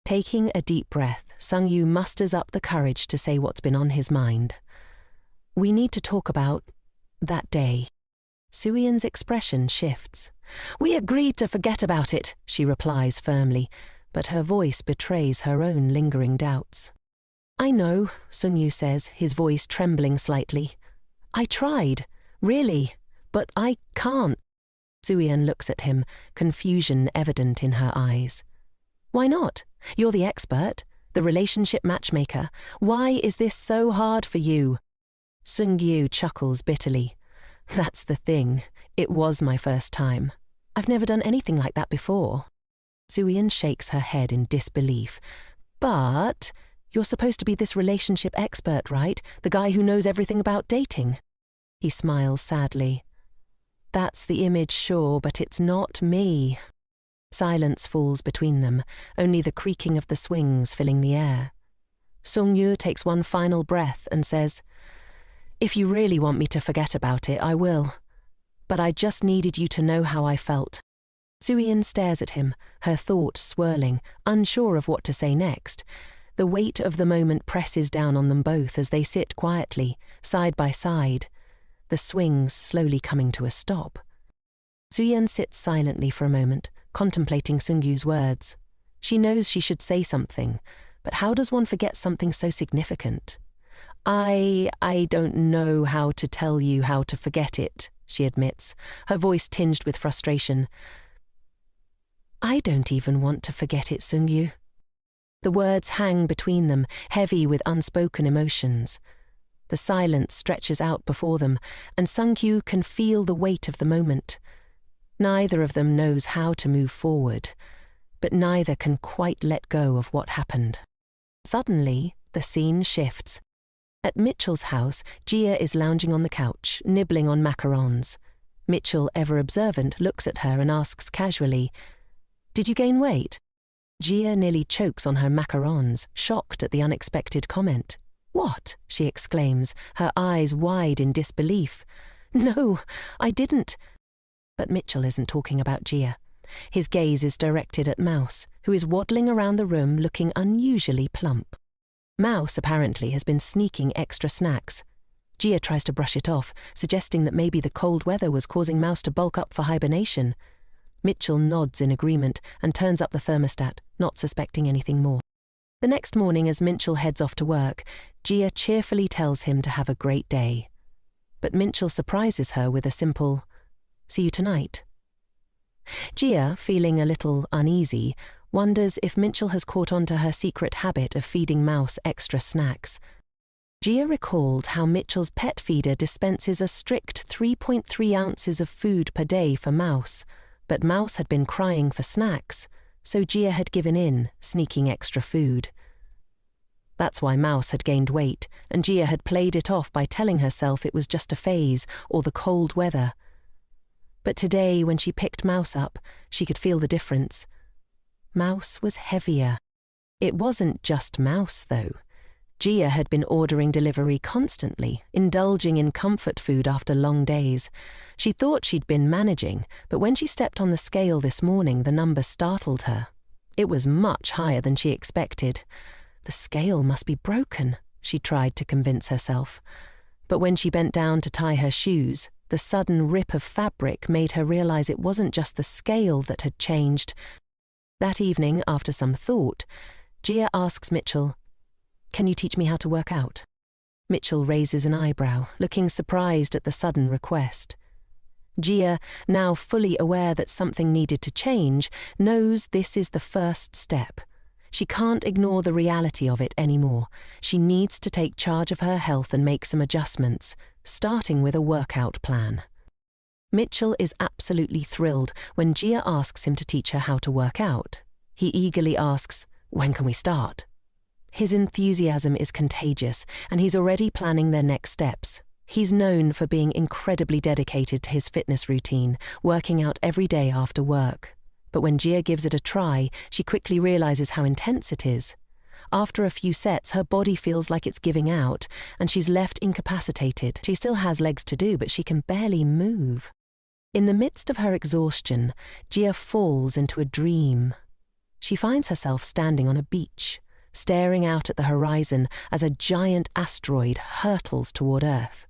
Taking a deep breath, Seungyu musters up the courage to say what's been on his mind. "We need to talk about that day." Suyin's expression shifts. "We agreed to forget about it," she replies firmly, but her voice betrays her own lingering doubts. "I know," Seungyu says, his voice trembling slightly. "I tried, really, but I can't." Suyin looks at him, confusion evident in her eyes. "Why not? You're the expert, the relationship matchmaker. Why is this so hard for you?" Seungyu chuckles bitterly. "That's the thing. It was my first time. I've never done anything like that before." Suyin shakes her head in disbelief. "But you're supposed to be this relationship expert, right? The guy who knows everything about dating." He smiles sadly. "That's the image, sure, but it's not me." Silence falls between them, only the creaking of the swings filling the air. Seungyu takes one final breath and says, "If you really want me to forget about it, I will. But I just needed you to know how I felt." Suyin stares at him, her thoughts swirling, unsure of what to say next. The weight of the moment presses down on them both as they sit quietly, side by side, the swings slowly coming to a stop. Suyeon sits silently for a moment, contemplating Sungyu's words. She knows she should say something, but how does one forget something so significant? I don't know how to tell you how to forget it, she admits, her voice tinged with frustration. I don't even want to forget it, Sungyu. The words hang between them, heavy with unspoken emotions. The silence stretches out before them, and Sungyu can feel the weight of the moment. Neither of them knows how to move forward, but neither can quite let go of what happened. Suddenly, the scene shifts. At Mitchell's house, Jia is lounging on the couch, nibbling on macarons. Mitchell, ever observant, looks at her and asks casually, "Did you gain weight?" Jia nearly chokes on her macarons, shocked at the unexpected comment. "What?" she exclaims, her eyes wide in disbelief. "No, I didn't." But Mitchell isn't talking about Jia. His gaze is directed at Mouse, who is waddling around the room looking unusually plump. Mouse apparently has been sneaking extra snacks. Jia tries to brush it off, suggesting that maybe the cold weather was causing Mouse to bulk up for hibernation. Mitchell nods in agreement and turns up the thermostat, not suspecting anything more. The next morning, as Mitchell heads off to work, Jia cheerfully tells him to have a great day. But Mitchell surprises her with a simple, "See you tonight." Jia, feeling a little uneasy, wonders if Mitchell has caught on to her secret habit of feeding Mouse extra snacks. Jia recalled how Mitchell's pet feeder dispenses a strict 3.3 ounces of food per day for Mouse, but Mouse had been crying for snacks, so Jia had given in, sneaking extra food. That's why Mouse had gained weight, and Jia had played it off by telling herself it was just a phase or the cold weather. But today, when she picked Mouse up, she could feel the difference. Mouse was heavier. It wasn't just Mouse, though. Jia had been ordering delivery constantly, indulging in comfort food after long days. She thought she'd been managing, but when she stepped on the scale this morning, the number startled her. It was much higher than she expected. The scale must be broken, she tried to convince herself. But when she bent down to tie her shoes, the sudden rip of fabric made her realize it wasn't just the scale that had changed. That evening, after some thought, Jia asks Mitchell, "Can you teach me how to work out?" Mitchell raises an eyebrow, looking surprised at the sudden request. Jia, now fully aware that something needed to change, knows this is the first step. She can't ignore the reality of it anymore. She needs to take charge of her health and make some adjustments, starting with a workout plan. Mitchell is absolutely thrilled when Jia asks him to teach her how to work out. He eagerly asks, "When can we start?" His enthusiasm is contagious, and he's already planning their next steps. He's known for being incredibly dedicated to his fitness routine, working out every day after work. But when Jia gives it a try, she quickly realizes how intense it is. After a few sets, her body feels like it's giving out, and she's left incapacitated. She still has legs to do, but she can barely move. In the midst of her exhaustion, Jia falls into a dream. She finds herself standing on a beach, staring out at the horizon as a giant asteroid hurtles toward Earth.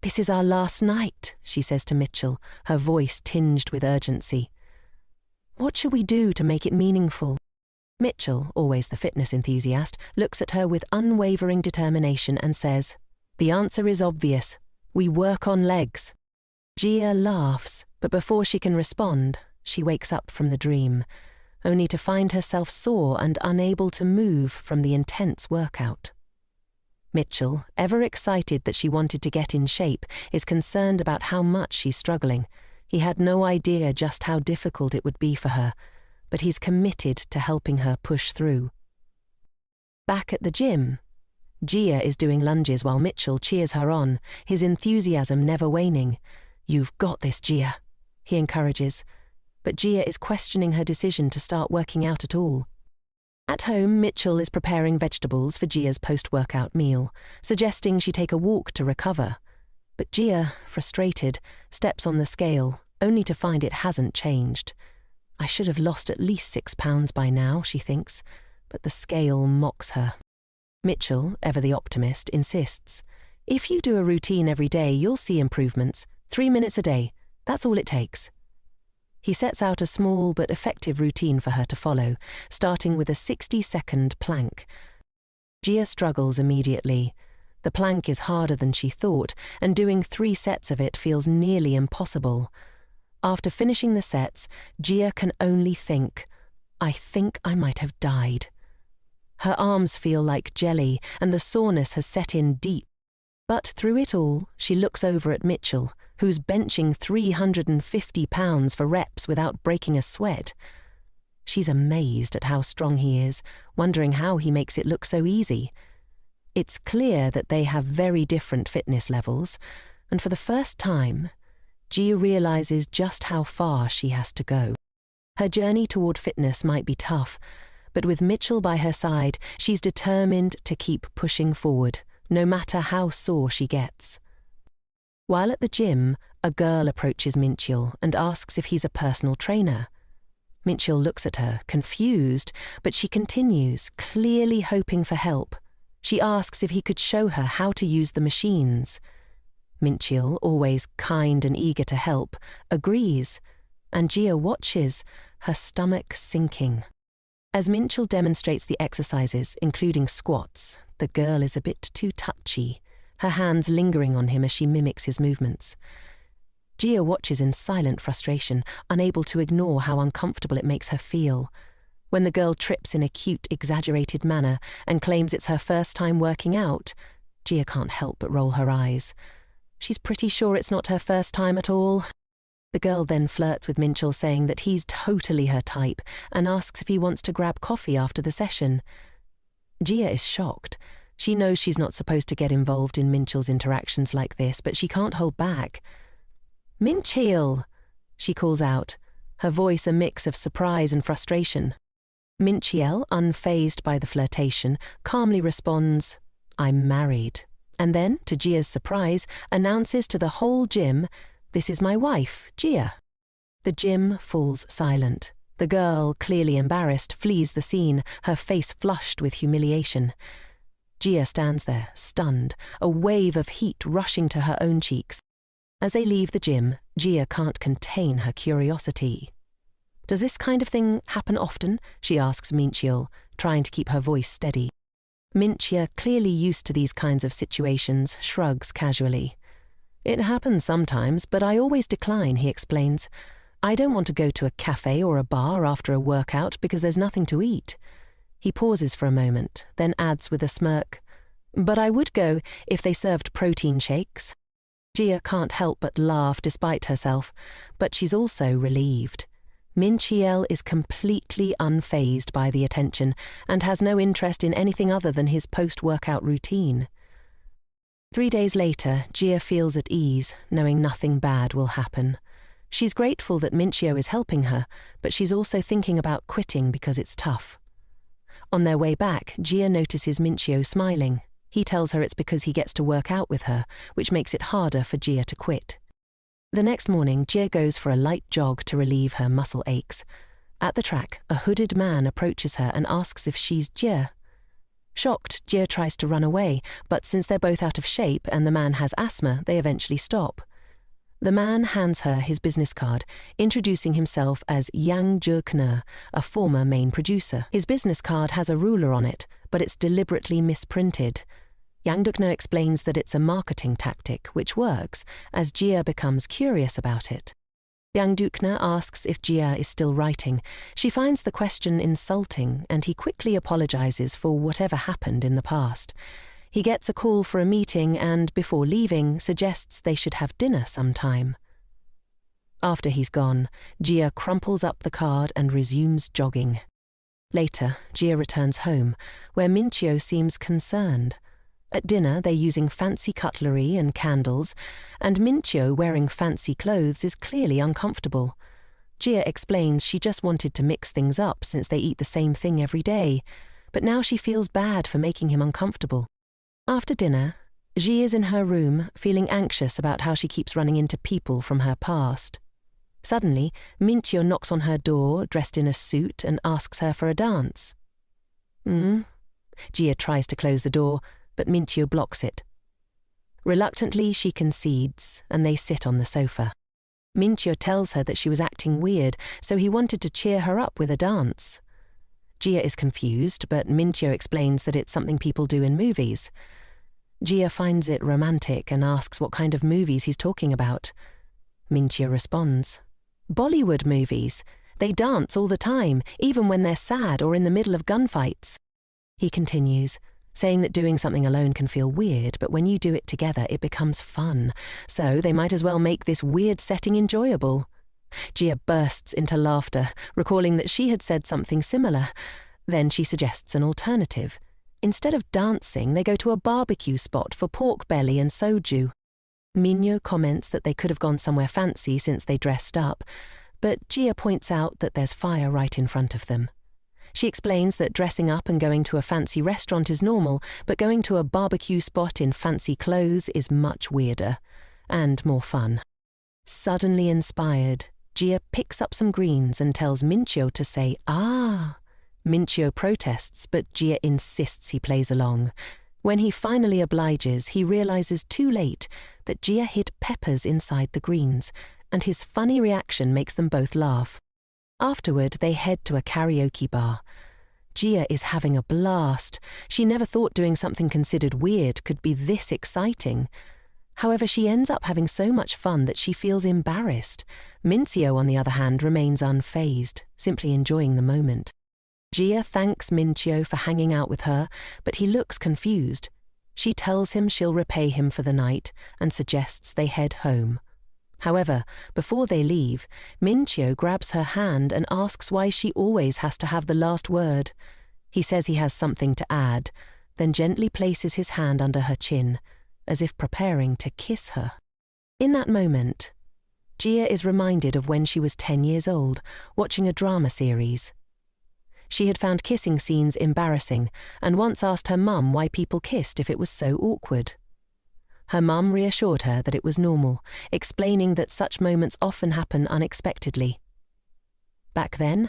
"This is our last night," she says to Mitchell, her voice tinged with urgency. "What should we do to make it meaningful?" Mitchell, always the fitness enthusiast, looks at her with unwavering determination and says, "The answer is obvious. We work on legs." Jia laughs, but before she can respond, she wakes up from the dream, only to find herself sore and unable to move from the intense workout. Mitchell, ever excited that she wanted to get in shape, is concerned about how much she's struggling. He had no idea just how difficult it would be for her, but he's committed to helping her push through. Back at the gym, Jia is doing lunges while Mitchell cheers her on, his enthusiasm never waning. "You've got this, Jia," he encourages, but Jia is questioning her decision to start working out at all. At home, Mitchell is preparing vegetables for Jia's post-workout meal, suggesting she take a walk to recover. But Jia, frustrated, steps on the scale, only to find it hasn't changed. "I should have lost at least 6 pounds by now," she thinks, but the scale mocks her. Mitchell, ever the optimist, insists, "If you do a routine every day, you'll see improvements. 3 minutes a day. That's all it takes. He sets out a small but effective routine for her to follow, starting with a 60-second plank. Jia struggles immediately. The plank is harder than she thought, and doing 3 sets of it feels nearly impossible. After finishing the sets, Jia can only think, I think I might have died. Her arms feel like jelly, and the soreness has set in deep. But through it all, she looks over at Mitchell, who's benching 350 pounds for reps without breaking a sweat. She's amazed at how strong he is, wondering how he makes it look so easy. It's clear that they have very different fitness levels, and for the first time, Jia realizes just how far she has to go. Her journey toward fitness might be tough, but with Mitchell by her side, she's determined to keep pushing forward, no matter how sore she gets. While at the gym, a girl approaches Mitchell and asks if he's a personal trainer. Mitchell looks at her, confused, but she continues, clearly hoping for help. She asks if he could show her how to use the machines. Mitchell, always kind and eager to help, agrees, and Jia watches, her stomach sinking. As Mitchell demonstrates the exercises, including squats, the girl is a bit too touchy, her hands lingering on him as she mimics his movements. Jia watches in silent frustration, unable to ignore how uncomfortable it makes her feel. When the girl trips in a cute, exaggerated manner and claims it's her first time working out, Jia can't help but roll her eyes. She's pretty sure it's not her first time at all. The girl then flirts with Mitchell, saying that he's totally her type, and asks if he wants to grab coffee after the session. Jia is shocked. She knows she's not supposed to get involved in Mitchell's interactions like this, but she can't hold back. Mitchell, she calls out, her voice a mix of surprise and frustration. Mitchell, unfazed by the flirtation, calmly responds, I'm married, and then, to Jia's surprise, announces to the whole gym, this is my wife, Jia. The gym falls silent. The girl, clearly embarrassed, flees the scene, her face flushed with humiliation. Jia stands there, stunned, a wave of heat rushing to her own cheeks. As they leave the gym, Jia can't contain her curiosity. Does this kind of thing happen often? She asks Mitchell, trying to keep her voice steady. Mitchell, clearly used to these kinds of situations, shrugs casually. It happens sometimes, but I always decline, he explains. I don't want to go to a cafe or a bar after a workout because there's nothing to eat. He pauses for a moment, then adds with a smirk, but I would go if they served protein shakes. Jia can't help but laugh despite herself, but she's also relieved. Mitchell is completely unfazed by the attention and has no interest in anything other than his post-workout routine. 3 days later, Jia feels at ease, knowing nothing bad will happen. She's grateful that Mitchell is helping her, but she's also thinking about quitting because it's tough. On their way back, Jia notices Mitchell smiling. He tells her it's because he gets to work out with her, which makes it harder for Jia to quit. The next morning, Jia goes for a light jog to relieve her muscle aches. At the track, a hooded man approaches her and asks if she's Jia. Shocked, Jia tries to run away, but since they're both out of shape and the man has asthma, they eventually stop. The man hands her his business card, introducing himself as Yang Jukner, a former main producer. His business card has a ruler on it, but it's deliberately misprinted. Yang Jukner explains that it's a marketing tactic, which works, as Jia becomes curious about it. Yang Jukner asks if Jia is still writing. She finds the question insulting, and he quickly apologizes for whatever happened in the past. He gets a call for a meeting and, before leaving, suggests they should have dinner sometime. After he's gone, Jia crumples up the card and resumes jogging. Later, Jia returns home, where Mitchell seems concerned. At dinner, they're using fancy cutlery and candles, and Mitchell, wearing fancy clothes, is clearly uncomfortable. Jia explains she just wanted to mix things up since they eat the same thing every day, but now she feels bad for making him uncomfortable. After dinner, Jia is in her room, feeling anxious about how she keeps running into people from her past. Suddenly, Mitchell knocks on her door, dressed in a suit, and asks her for a dance. Jia tries to close the door, but Mitchell blocks it. Reluctantly, she concedes, and they sit on the sofa. Minhwa tells her that she was acting weird, so he wanted to cheer her up with a dance. Jia is confused, but Minhwa explains that it's something people do in movies. Jia finds it romantic and asks what kind of movies he's talking about. Minhwa responds, "Bollywood movies. They dance all the time, even when they're sad or in the middle of gunfights." He continues, saying that doing something alone can feel weird, but when you do it together it becomes fun, so they might as well make this weird setting enjoyable. Jia bursts into laughter, recalling that she had said something similar. Then she suggests an alternative. Instead of dancing, they go to a barbecue spot for pork belly and soju. Minhwa comments that they could have gone somewhere fancy since they dressed up, but Jia points out that there's fire right in front of them. She explains that dressing up and going to a fancy restaurant is normal, but going to a barbecue spot in fancy clothes is much weirder and more fun. Suddenly inspired, Jia picks up some greens and tells Minhwa to say, "Ah." Minhwa protests, but Jia insists he plays along. When he finally obliges, he realizes too late that Jia hid peppers inside the greens, and his funny reaction makes them both laugh. Afterward, they head to a karaoke bar. Jia is having a blast. She never thought doing something considered weird could be this exciting. However, she ends up having so much fun that she feels embarrassed. Minhwa, on the other hand, remains unfazed, simply enjoying the moment. Jia thanks Minhwa for hanging out with her, but he looks confused. She tells him she'll repay him for the night and suggests they head home. However, before they leave, Minhwa grabs her hand and asks why she always has to have the last word. He says he has something to add, then gently places his hand under her chin, as if preparing to kiss her. In that moment, Jia is reminded of when she was 10 years old, watching a drama series. She had found kissing scenes embarrassing and once asked her mum why people kissed if it was so awkward. Her mum reassured her that it was normal, explaining that such moments often happen unexpectedly. Back then,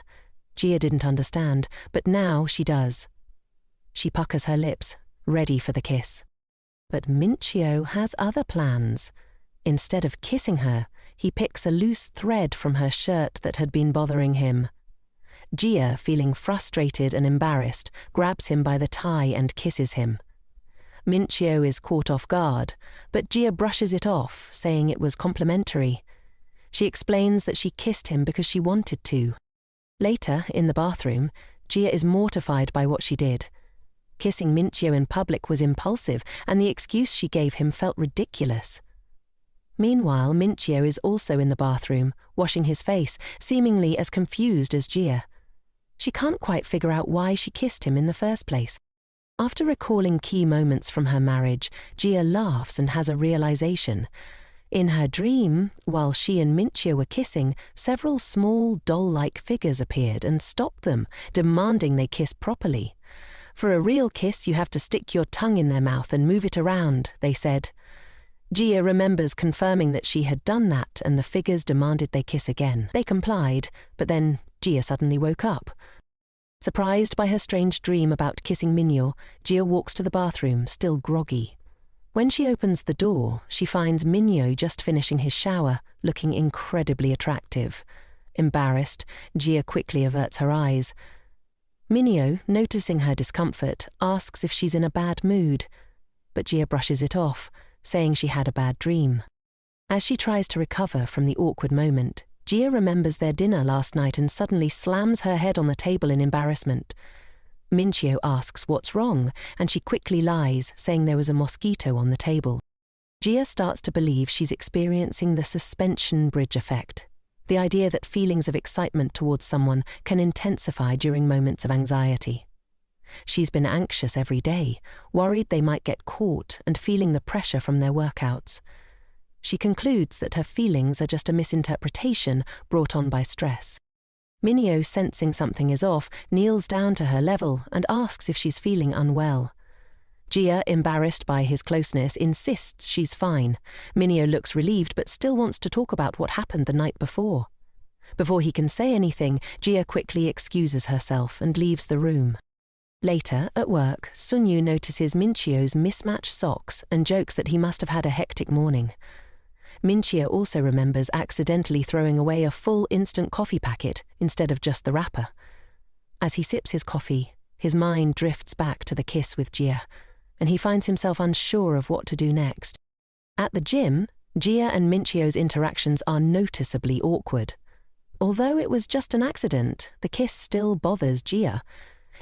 Jia didn't understand, but now she does. She puckers her lips, ready for the kiss. But Minhwa has other plans. Instead of kissing her, he picks a loose thread from her shirt that had been bothering him. Jia, feeling frustrated and embarrassed, grabs him by the tie and kisses him. Minhwa is caught off guard, but Jia brushes it off, saying it was complimentary. She explains that she kissed him because she wanted to. Later, in the bathroom, Jia is mortified by what she did. Kissing Minhwa in public was impulsive, and the excuse she gave him felt ridiculous. Meanwhile, Minhwa is also in the bathroom, washing his face, seemingly as confused as Jia. She can't quite figure out why she kissed him in the first place. After recalling key moments from her marriage, Jia laughs and has a realization. In her dream, while she and Minhwa were kissing, several small doll-like figures appeared and stopped them, demanding they kiss properly. "For a real kiss, you have to stick your tongue in their mouth and move it around," they said. Jia remembers confirming that she had done that, and the figures demanded they kiss again. They complied, but then Jia suddenly woke up. Surprised by her strange dream about kissing Minhwa, Jia walks to the bathroom, still groggy. When she opens the door, she finds Minhwa just finishing his shower, looking incredibly attractive. Embarrassed, Jia quickly averts her eyes. Minhwa, noticing her discomfort, asks if she's in a bad mood, but Jia brushes it off, saying she had a bad dream. As she tries to recover from the awkward moment, Jia remembers their dinner last night and suddenly slams her head on the table in embarrassment. Minhwa asks what's wrong, and she quickly lies, saying there was a mosquito on the table. Jia starts to believe she's experiencing the suspension bridge effect, the idea that feelings of excitement towards someone can intensify during moments of anxiety. She's been anxious every day, worried they might get caught and feeling the pressure from their workouts. She concludes that her feelings are just a misinterpretation brought on by stress. Minhwa, sensing something is off, kneels down to her level and asks if she's feeling unwell. Jia, embarrassed by his closeness, insists she's fine. Minhwa looks relieved but still wants to talk about what happened the night before. Before he can say anything, Jia quickly excuses herself and leaves the room. Later, at work, Sunyu notices Minhwa's mismatched socks and jokes that he must have had a hectic morning. Minchio also remembers accidentally throwing away a full instant coffee packet instead of just the wrapper. As he sips his coffee, his mind drifts back to the kiss with Jia, and he finds himself unsure of what to do next. At the gym, Jia and Minchio's interactions are noticeably awkward. Although it was just an accident, the kiss still bothers Jia.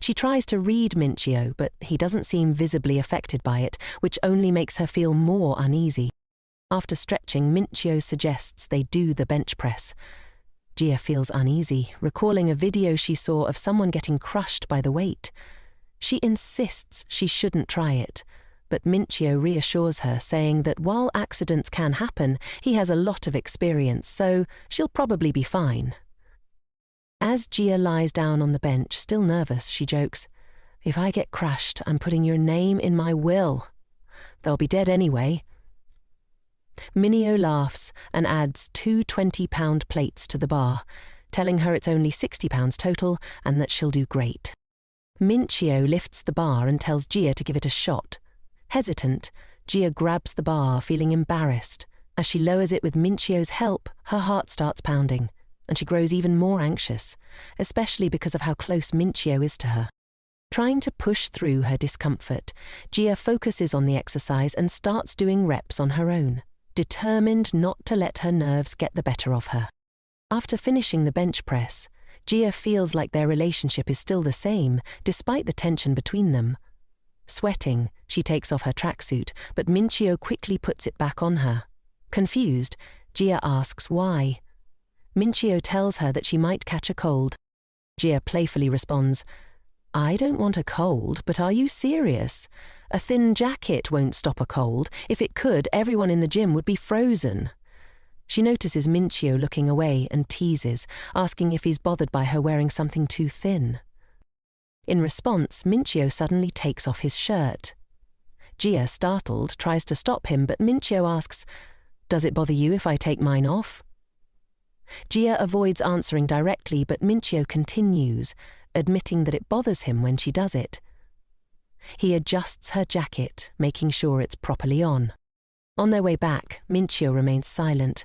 She tries to read Minchio, but he doesn't seem visibly affected by it, which only makes her feel more uneasy. After stretching, Minchio suggests they do the bench press. Jia feels uneasy, recalling a video she saw of someone getting crushed by the weight. She insists she shouldn't try it, but Minchio reassures her, saying that while accidents can happen, he has a lot of experience, so she'll probably be fine. As Jia lies down on the bench, still nervous, she jokes, "If I get crushed, I'm putting your name in my will. They'll be dead anyway." Minio laughs and adds 2 20-pound plates to the bar, telling her it's only £60 total and that she'll do great. Minchio lifts the bar and tells Jia to give it a shot. Hesitant, Jia grabs the bar, feeling embarrassed. As she lowers it with Minchio's help, her heart starts pounding, and she grows even more anxious, especially because of how close Minchio is to her. Trying to push through her discomfort, Jia focuses on the exercise and starts doing reps on her own, determined not to let her nerves get the better of her. After finishing the bench press, Jia feels like their relationship is still the same, despite the tension between them. Sweating, she takes off her tracksuit, but Minchio quickly puts it back on her. Confused, Jia asks why. Minchio tells her that she might catch a cold. Jia playfully responds, "I don't want a cold, but are you serious? A thin jacket won't stop a cold. If it could, everyone in the gym would be frozen." She notices Minchio looking away and teases, asking if he's bothered by her wearing something too thin. In response, Minchio suddenly takes off his shirt. Jia, startled, tries to stop him, but Minchio asks, "Does it bother you if I take mine off?" Jia avoids answering directly, but Minchio continues, admitting that it bothers him when she does it. He adjusts her jacket, making sure it's properly on. On their way back, Minchio remains silent.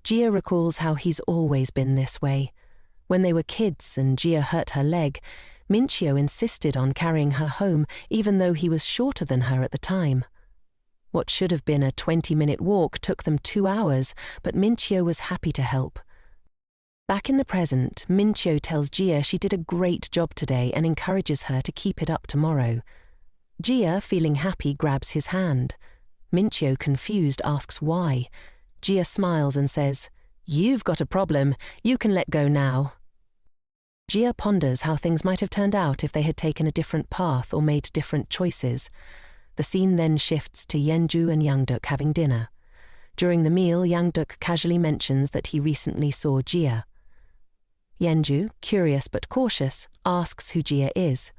Jia recalls how he's always been this way. When they were kids and Jia hurt her leg, Minchio insisted on carrying her home, even though he was shorter than her at the time. What should have been a 20-minute walk took them 2 hours, but Minchio was happy to help. Back in the present, Minchio tells Jia she did a great job today and encourages her to keep it up tomorrow. Jia, feeling happy, grabs his hand. Minchio, confused, asks why. Jia smiles and says, "You've got a problem. You can let go now." Jia ponders how things might have turned out if they had taken a different path or made different choices. The scene then shifts to Yenju and Yangduk having dinner. During the meal, Yangduk casually mentions that he recently saw Jia. Yenju, curious but cautious, asks who Jia is.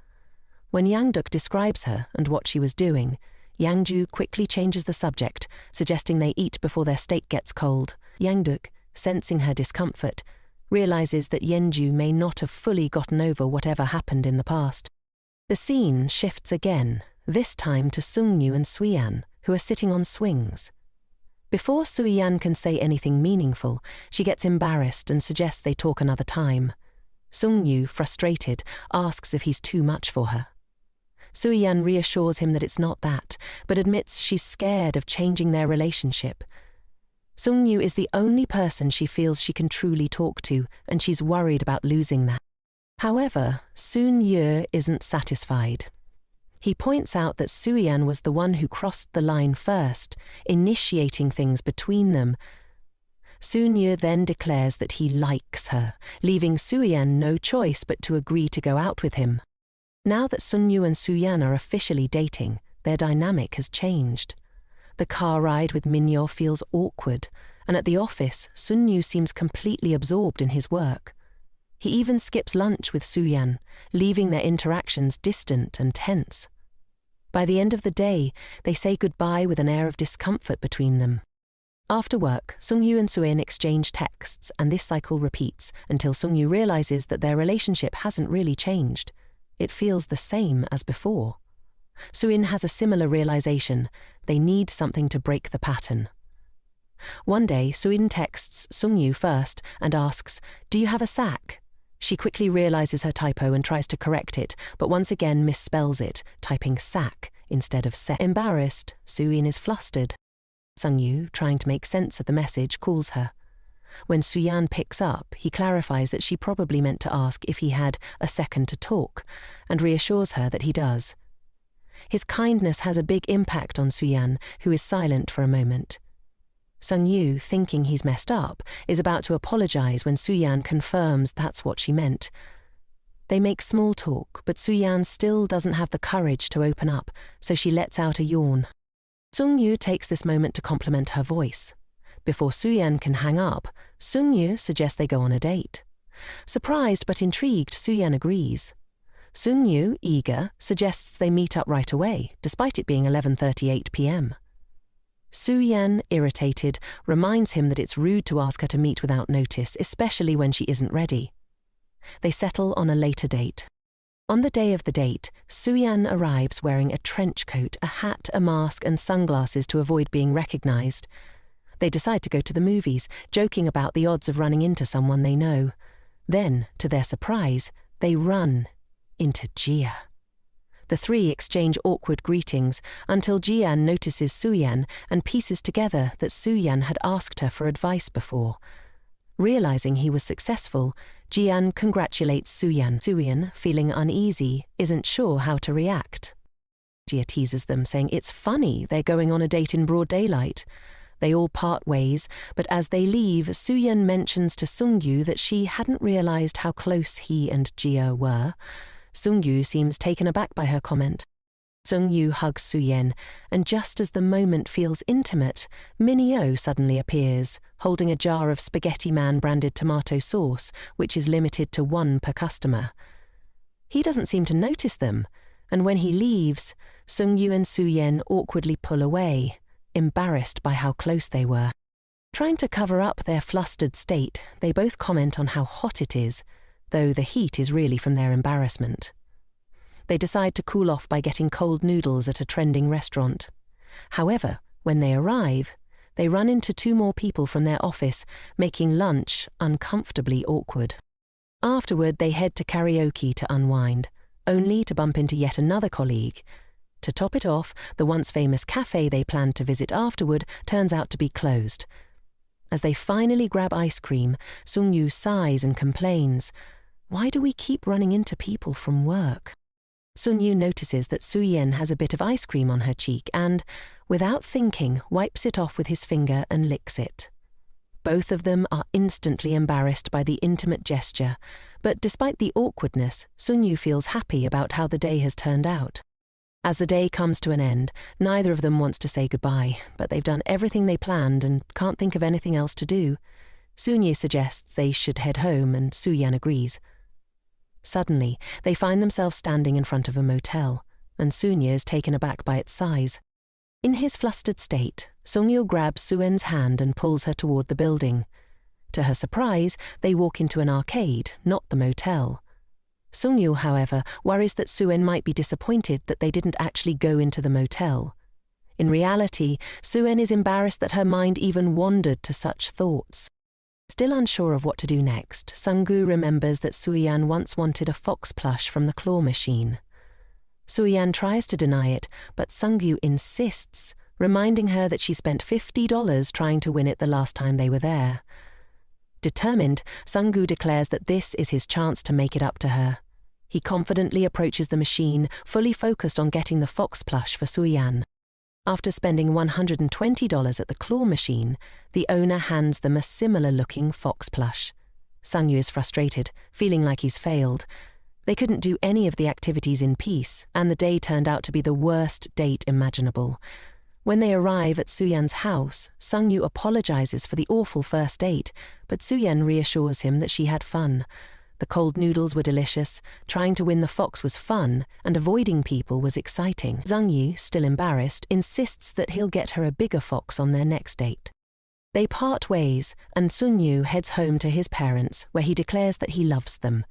When Yangduk describes her and what she was doing, Yangju quickly changes the subject, suggesting they eat before their steak gets cold. Yangduk, sensing her discomfort, realizes that Yenju may not have fully gotten over whatever happened in the past. The scene shifts again, this time to Sungyu and Suyan, who are sitting on swings. Before Suyan can say anything meaningful, she gets embarrassed and suggests they talk another time. Sungyu, frustrated, asks if he's too much for her. Suyan reassures him that it's not that, but admits she's scared of changing their relationship. Sungyu is the only person she feels she can truly talk to, and she's worried about losing that. However, Sun-Ye isn't satisfied. He points out that Suyan was the one who crossed the line first, initiating things between them. Sun-Ye then declares that he likes her, leaving Suyan no choice but to agree to go out with him. Now that Sun-Yu and Suyan are officially dating, their dynamic has changed. The car ride with Minyo feels awkward, and at the office, Sun-Yu seems completely absorbed in his work. He even skips lunch with Suyan, leaving their interactions distant and tense. By the end of the day, they say goodbye with an air of discomfort between them. After work, Sungyu and Suin exchange texts, and this cycle repeats until Sungyu realizes that their relationship hasn't really changed. It feels the same as before. Suin has a similar realization. They need something to break the pattern. One day, Soo-in texts Sung-yu first and asks, "Do you have a sack?" She quickly realizes her typo and tries to correct it, but once again misspells it, typing sack instead of set. Embarrassed, Soo-in is flustered. Sung-yu, trying to make sense of the message, calls her. When Soo-yan picks up, he clarifies that she probably meant to ask if he had a second to talk, and reassures her that he does. His kindness has a big impact on Soo-yan, who is silent for a moment. Sung-yu, thinking he's messed up, is about to apologize when Soo-yan confirms that's what she meant. They make small talk, but Soo-yan still doesn't have the courage to open up, so she lets out a yawn. Sung-yu takes this moment to compliment her voice. Before Soo-yan can hang up, Sung-yu suggests they go on a date. Surprised but intrigued, Soo-yan agrees. Sung-yu, eager, suggests they meet up right away, despite it being 11:38 p.m. Soo-yan, irritated, reminds him that it's rude to ask her to meet without notice, especially when she isn't ready. They settle on a later date. On the day of the date, Soo-yan arrives wearing a trench coat, a hat, a mask, and sunglasses to avoid being recognized. They decide to go to the movies, joking about the odds of running into someone they know. Then, to their surprise, they run into Jia. The three exchange awkward greetings until Jian notices Soo-yan and pieces together that Soo-yan had asked her for advice before. Realizing he was successful, Jian congratulates Soo-yan. Soo-yan, feeling uneasy, isn't sure how to react. Jia teases them, saying it's funny they're going on a date in broad daylight. They all part ways, but as they leave, Soo-yan mentions to Sung-yu that she hadn't realized how close he and Jia were. Sung-yu seems taken aback by her comment. Sung-yu hugs Soo-yan, and just as the moment feels intimate, Min-hyo suddenly appears, holding a jar of Spaghetti Man-branded tomato sauce, which is limited to one per customer. He doesn't seem to notice them, and when he leaves, Sung-yu and Soo-yan awkwardly pull away, embarrassed by how close they were. Trying to cover up their flustered state, they both comment on how hot it is, though the heat is really from their embarrassment. They decide to cool off by getting cold noodles at a trending restaurant. However, when they arrive, they run into two more people from their office, making lunch uncomfortably awkward. Afterward, they head to karaoke to unwind, only to bump into yet another colleague. To top it off, the once famous cafe they planned to visit afterward turns out to be closed. As they finally grab ice cream, Sung-yu sighs and complains, "Why do we keep running into people from work?" Sung-yu notices that Soo-yan has a bit of ice cream on her cheek and, without thinking, wipes it off with his finger and licks it. Both of them are instantly embarrassed by the intimate gesture, but despite the awkwardness, Sung-yu feels happy about how the day has turned out. As the day comes to an end, neither of them wants to say goodbye, but they've done everything they planned and can't think of anything else to do. Sung-yu suggests they should head home and Soo-yan agrees. Suddenly, they find themselves standing in front of a motel, and Soo-yan is taken aback by its size. In his flustered state, Sung-yu grabs Soo-yan's hand and pulls her toward the building. To her surprise, they walk into an arcade, not the motel. Sung-yu, however, worries that Soo-yan might be disappointed that they didn't actually go into the motel. In reality, Soo-yan is embarrassed that her mind even wandered to such thoughts. Still unsure of what to do next, Sung-gu remembers that Soo-yan once wanted a fox plush from the claw machine. Soo-yan tries to deny it, but Sung-gu insists, reminding her that she spent $50 trying to win it the last time they were there. Determined, Sung-gu declares that this is his chance to make it up to her. He confidently approaches the machine, fully focused on getting the fox plush for Soo-yan. After spending $120 at the claw machine, the owner hands them a similar-looking fox plush. Sung-yu is frustrated, feeling like he's failed. They couldn't do any of the activities in peace, and the day turned out to be the worst date imaginable. When they arrive at Soo-yan's house, Sung-yu apologizes for the awful first date, but Soo-yan reassures him that she had fun. The cold noodles were delicious, trying to win the fox was fun, and avoiding people was exciting. Sung-yu, still embarrassed, insists that he'll get her a bigger fox on their next date. They part ways, and Sung-yu heads home to his parents, where he declares that he loves them.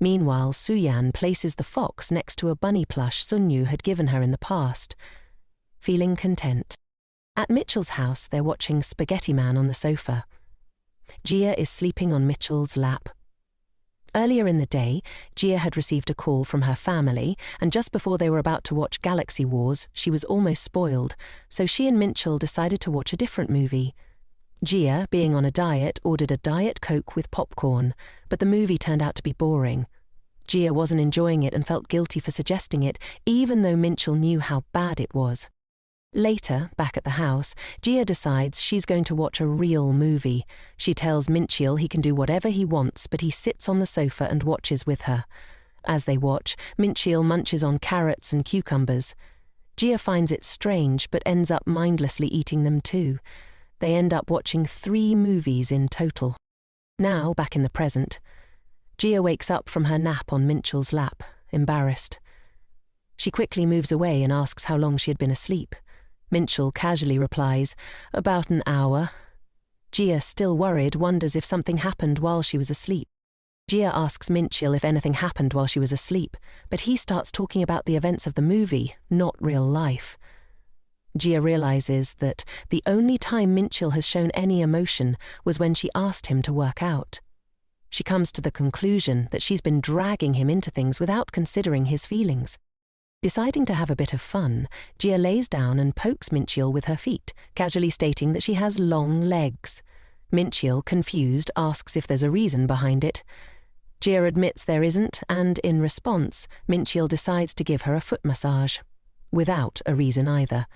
Meanwhile, Soo-yan places the fox next to a bunny plush Sung-yu had given her in the past. Feeling content, At Mitchell's house, they're watching Spaghetti Man on the sofa. Gia is sleeping on Mitchell's lap. Earlier in the day, Gia had received a call from her family, and just before they were about to watch Galaxy Wars, she was almost spoiled, so she and Mitchell decided to watch a different movie. Gia, being on a diet, ordered a Diet Coke with popcorn, but the movie turned out to be boring. Gia wasn't enjoying it and felt guilty for suggesting it, even though Mitchell knew how bad it was. Later, back at the house, Gia decides she's going to watch a real movie. She tells Mitchell he can do whatever he wants, but he sits on the sofa and watches with her. As they watch, Mitchell munches on carrots and cucumbers. Gia finds it strange, but ends up mindlessly eating them too. They end up watching 3 movies in total. Now, back in the present, Gia wakes up from her nap on Mitchell's lap, embarrassed. She quickly moves away and asks how long she had been asleep. Mitchell casually replies, "About an hour." Gia, still worried, wonders if something happened while she was asleep. Gia asks Mitchell if anything happened while she was asleep, but he starts talking about the events of the movie, not real life. Gia realizes that the only time Mitchell has shown any emotion was when she asked him to work out. She comes to the conclusion that she's been dragging him into things without considering his feelings. Deciding to have a bit of fun, Gia lays down and pokes Mitchell with her feet, casually stating that she has long legs. Mitchell, confused, asks if there's a reason behind it. Gia admits there isn't, and in response, Mitchell decides to give her a foot massage. Without a reason either.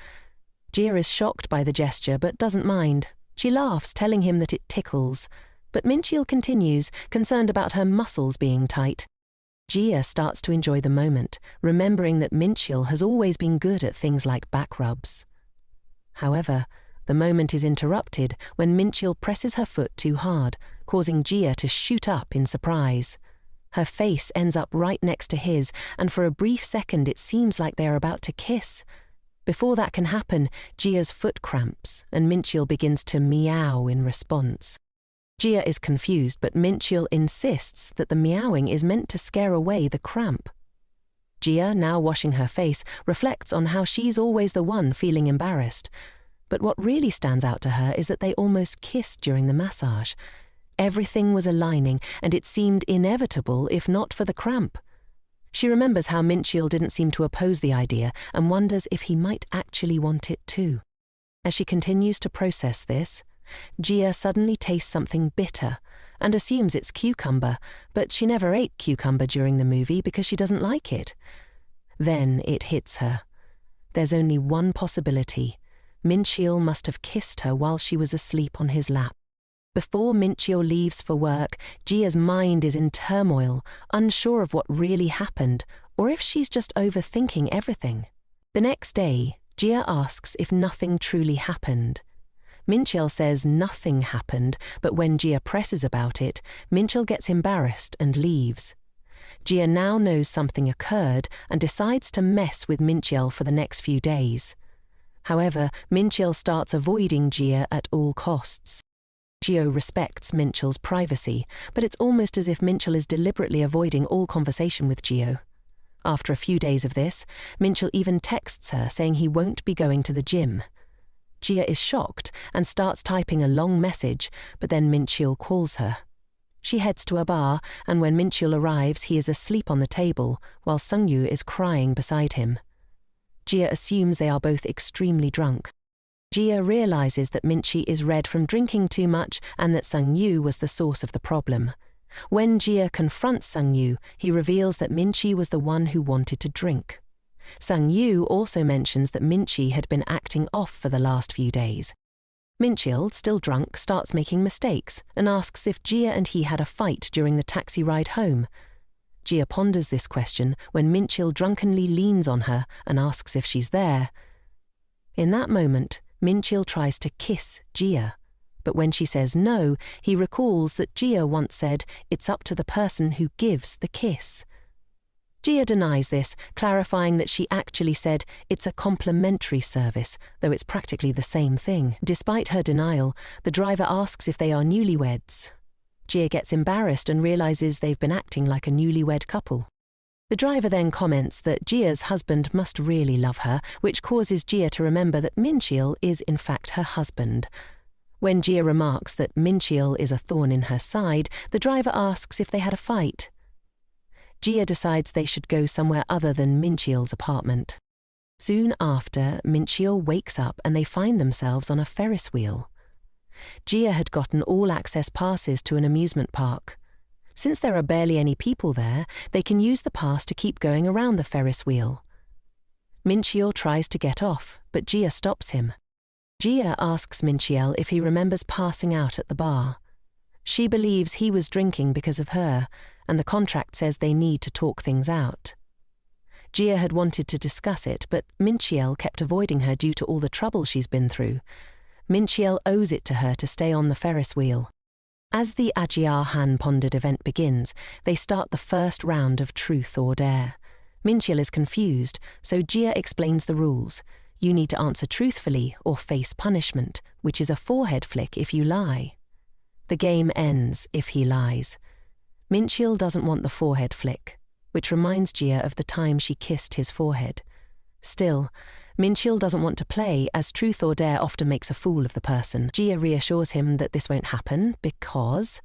Gia is shocked by the gesture but doesn't mind. She laughs, telling him that it tickles. But Mitchell continues, concerned about her muscles being tight. Gia starts to enjoy the moment, remembering that Mitchell has always been good at things like back rubs. However, the moment is interrupted when Mitchell presses her foot too hard, causing Gia to shoot up in surprise. Her face ends up right next to his, and for a brief second it seems like they are about to kiss. Before that can happen, Gia's foot cramps, and Mitchell begins to meow in response. Gia is confused, but Mitchell insists that the meowing is meant to scare away the cramp. Gia, now washing her face, reflects on how she's always the one feeling embarrassed. But what really stands out to her is that they almost kissed during the massage. Everything was aligning, and it seemed inevitable if not for the cramp. She remembers how Mitchell didn't seem to oppose the idea and wonders if he might actually want it too. As she continues to process this, Gia suddenly tastes something bitter and assumes it's cucumber, but she never ate cucumber during the movie because she doesn't like it. Then it hits her. There's only one possibility. Mitchell must have kissed her while she was asleep on his lap. Before Mitchell leaves for work, Gia's mind is in turmoil, unsure of what really happened, or if she's just overthinking everything. The next day, Gia asks if nothing truly happened. Mitchell says nothing happened, but when Gia presses about it, Mitchell gets embarrassed and leaves. Gia now knows something occurred and decides to mess with Mitchell for the next few days. However, Mitchell starts avoiding Gia at all costs. Gia respects Mitchell's privacy, but it's almost as if Mitchell is deliberately avoiding all conversation with Gia. After a few days of this, Mitchell even texts her saying he won't be going to the gym. Gia is shocked and starts typing a long message, but then Mitchell calls her. She heads to a bar, and when Mitchell arrives, he is asleep on the table, while Sungyu is crying beside him. Gia assumes they are both extremely drunk. Gia realizes that Mitchell is red from drinking too much and that Sungyu was the source of the problem. When Gia confronts Sungyu, he reveals that Mitchell was the one who wanted to drink. Sungyu also mentions that Mitchell had been acting off for the last few days. Mitchell, still drunk, starts making mistakes and asks if Gia and he had a fight during the taxi ride home. Gia ponders this question when Mitchell drunkenly leans on her and asks if she's there. In that moment, Mitchell tries to kiss Gia, but when she says no, he recalls that Gia once said, "It's up to the person who gives the kiss." Gia denies this, clarifying that she actually said it's a complimentary service, though it's practically the same thing. Despite her denial, the driver asks if they are newlyweds. Gia gets embarrassed and realizes they've been acting like a newlywed couple. The driver then comments that Jia's husband must really love her, which causes Jia to remember that Mincheol is in fact her husband. When Jia remarks that Mincheol is a thorn in her side, the driver asks if they had a fight. Jia decides they should go somewhere other than Mincheol's apartment. Soon after, Mincheol wakes up and they find themselves on a Ferris wheel. Jia had gotten all-access passes to an amusement park. Since there are barely any people there, they can use the pass to keep going around the Ferris wheel. Mincheol tries to get off, but Jia stops him. Jia asks Mincheol if he remembers passing out at the bar. She believes he was drinking because of her, and the contract says they need to talk things out. Jia had wanted to discuss it, but Mincheol kept avoiding her due to all the trouble she's been through. Mincheol owes it to her to stay on the Ferris wheel. As the Ajiar-Han pondered event begins, they start the first round of Truth or Dare. Mincheol is confused, so Jia explains the rules. You need to answer truthfully or face punishment, which is a forehead flick if you lie. The game ends if he lies. Mincheol doesn't want the forehead flick, which reminds Jia of the time she kissed his forehead. Still, Mincheol doesn't want to play, as Truth or Dare often makes a fool of the person. Jia reassures him that this won't happen because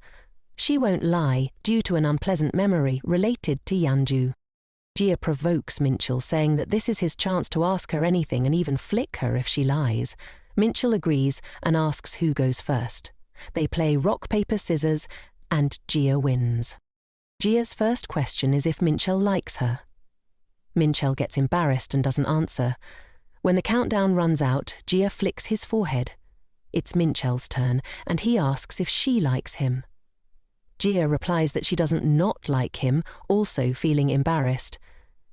she won't lie due to an unpleasant memory related to Yanju. Jia provokes Mincheol, saying that this is his chance to ask her anything and even flick her if she lies. Mincheol agrees and asks who goes first. They play rock, paper, scissors, and Jia wins. Jia's first question is if Mincheol likes her. Mincheol gets embarrassed and doesn't answer. When the countdown runs out, Jia flicks his forehead. It's Mincheol's turn, and he asks if she likes him. Jia replies that she doesn't not like him, also feeling embarrassed.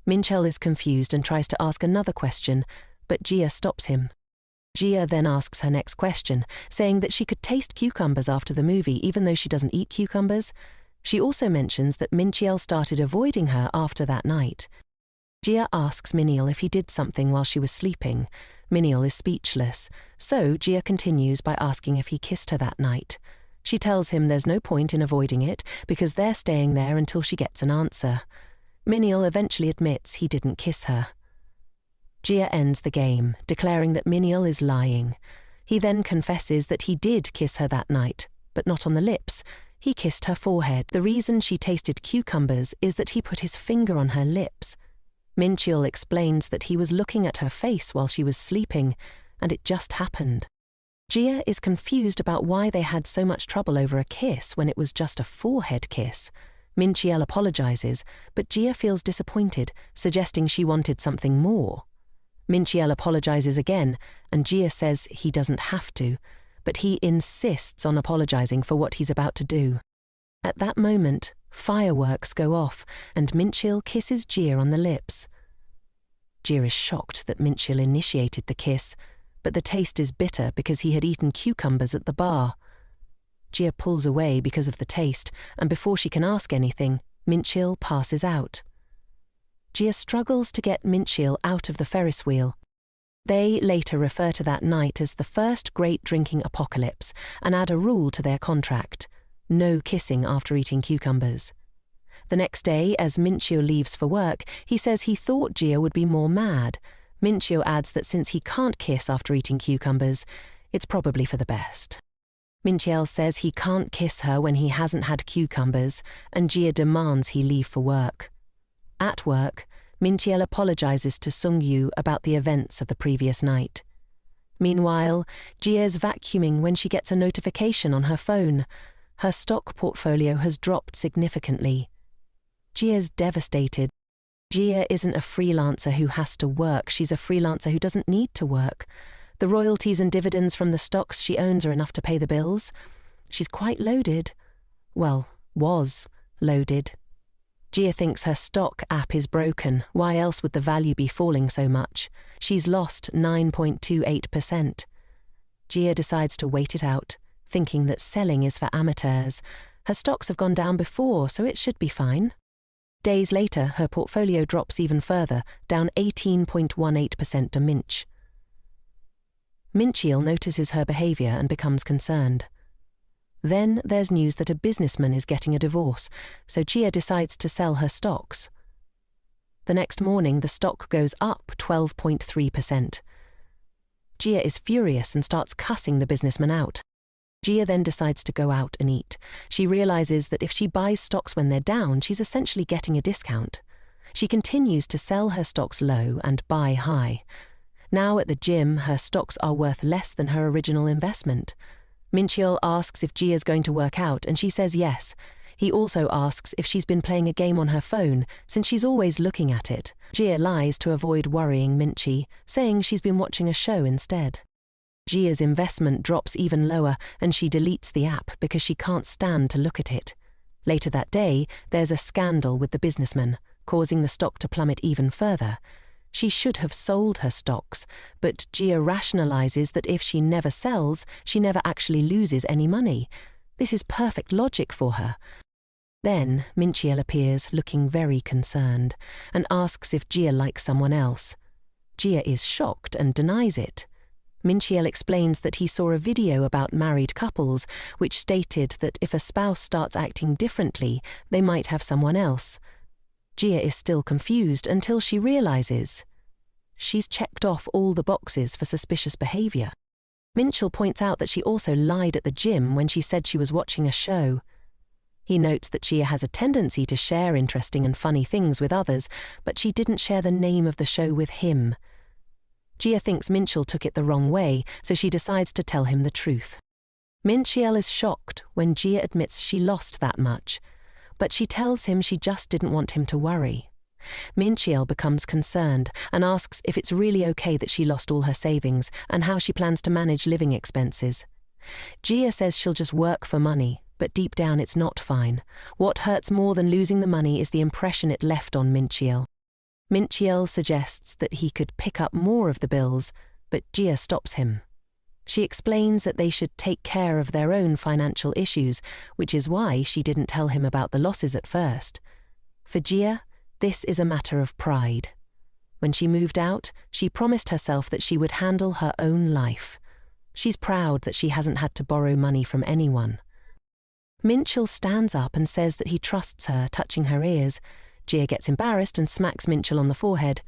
Mincheol is confused and tries to ask another question, but Jia stops him. Jia then asks her next question, saying that she could taste cucumbers after the movie even though she doesn't eat cucumbers. She also mentions that Mincheol started avoiding her after that night. Jia asks Mincheol if he did something while she was sleeping. Mincheol is speechless, so Jia continues by asking if he kissed her that night. She tells him there's no point in avoiding it because they're staying there until she gets an answer. Mincheol eventually admits he didn't kiss her. Jia ends the game, declaring that Mincheol is lying. He then confesses that he did kiss her that night, but not on the lips. He kissed her forehead. The reason she tasted cucumbers is that he put his finger on her lips. Mincheol explains that he was looking at her face while she was sleeping, and it just happened. Jia is confused about why they had so much trouble over a kiss when it was just a forehead kiss. Mincheol apologizes, but Jia feels disappointed, suggesting she wanted something more. Mincheol apologizes again, and Jia says he doesn't have to, but he insists on apologizing for what he's about to do. At that moment, fireworks go off, and Mincheol kisses Jia on the lips. Jia is shocked that Mincheol initiated the kiss, but the taste is bitter because he had eaten cucumbers at the bar. Jia pulls away because of the taste, and before she can ask anything, Mincheol passes out. Jia struggles to get Mincheol out of the Ferris wheel. They later refer to that night as the first great drinking apocalypse and add a rule to their contract: no kissing after eating cucumbers. The next day, as Mincheol leaves for work, he says he thought Jia would be more mad. Mincheol adds that since he can't kiss after eating cucumbers, it's probably for the best. Mincheol says he can't kiss her when he hasn't had cucumbers, and Jia demands he leave for work. At work, Mincheol apologizes to Sungyu about the events of the previous night. Meanwhile, Jia is vacuuming when she gets a notification on her phone. Her stock portfolio has dropped significantly. Jia is devastated. Jia isn't a freelancer who has to work, she's a freelancer who doesn't need to work. The royalties and dividends from the stocks she owns are enough to pay the bills. She's quite loaded. Well, was loaded. Jia thinks her stock app is broken. Why else would the value be falling so much? She's lost 9.28%. Jia decides to wait it out, thinking that selling is for amateurs. Her stocks have gone down before, so it should be fine. Days later, her portfolio drops even further, down 18.18% to Minch. Mincheol notices her behavior and becomes concerned. Then there's news that a businessman is getting a divorce, so Jia decides to sell her stocks. The next morning, the stock goes up 12.3%. Jia is furious and starts cussing the businessman out. Jia then decides to go out and eat. She realizes that if she buys stocks when they're down, she's essentially getting a discount. She continues to sell her stocks low and buy high. Now at the gym, her stocks are worth less than her original investment. Mincheol asks if Jia's going to work out, and she says yes. He also asks if she's been playing a game on her phone, since she's always looking at it. Jia lies to avoid worrying Minchi, saying she's been watching a show instead. Jia's investment drops even lower, and she deletes the app because she can't stand to look at it. Later that day, there's a scandal with the businessman, causing the stock to plummet even further. She should have sold her stocks, but Jia rationalizes that if she never sells, she never actually loses any money. This is perfect logic for her. Then Mincheol appears, looking very concerned, and asks if Jia likes someone else. Jia is shocked and denies it. Mincheol explains that he saw a video about married couples, which stated that if a spouse starts acting differently, they might have someone else. Jia is still confused until she realizes she's checked off all the boxes for suspicious behavior. Mincheol points out that she also lied at the gym when she said she was watching a show. He notes that Jia has a tendency to share interesting and funny things with others, but she didn't share the name of the show with him. Jia thinks Mincheol took it the wrong way, so she decides to tell him the truth. Mincheol is shocked when Jia admits she lost that much, but she tells him she just didn't want him to worry. Mincheol becomes concerned and asks if it's really okay that she lost all her savings and how she plans to manage living expenses. Jia says she'll just work for money, but deep down it's not fine. What hurts more than losing the money is the impression it left on Mincheol. Mincheol suggests that he could pick up more of the bills, but Jia stops him. She explains that they should take care of their own financial issues, which is why she didn't tell him about the losses at first. For Jia, this is a matter of pride. When she moved out, she promised herself that she would handle her own life. She's proud that she hasn't had to borrow money from anyone. Mincheol stands up and says that he trusts her, touching her ears. Jia gets embarrassed and smacks Mincheol on the forehead.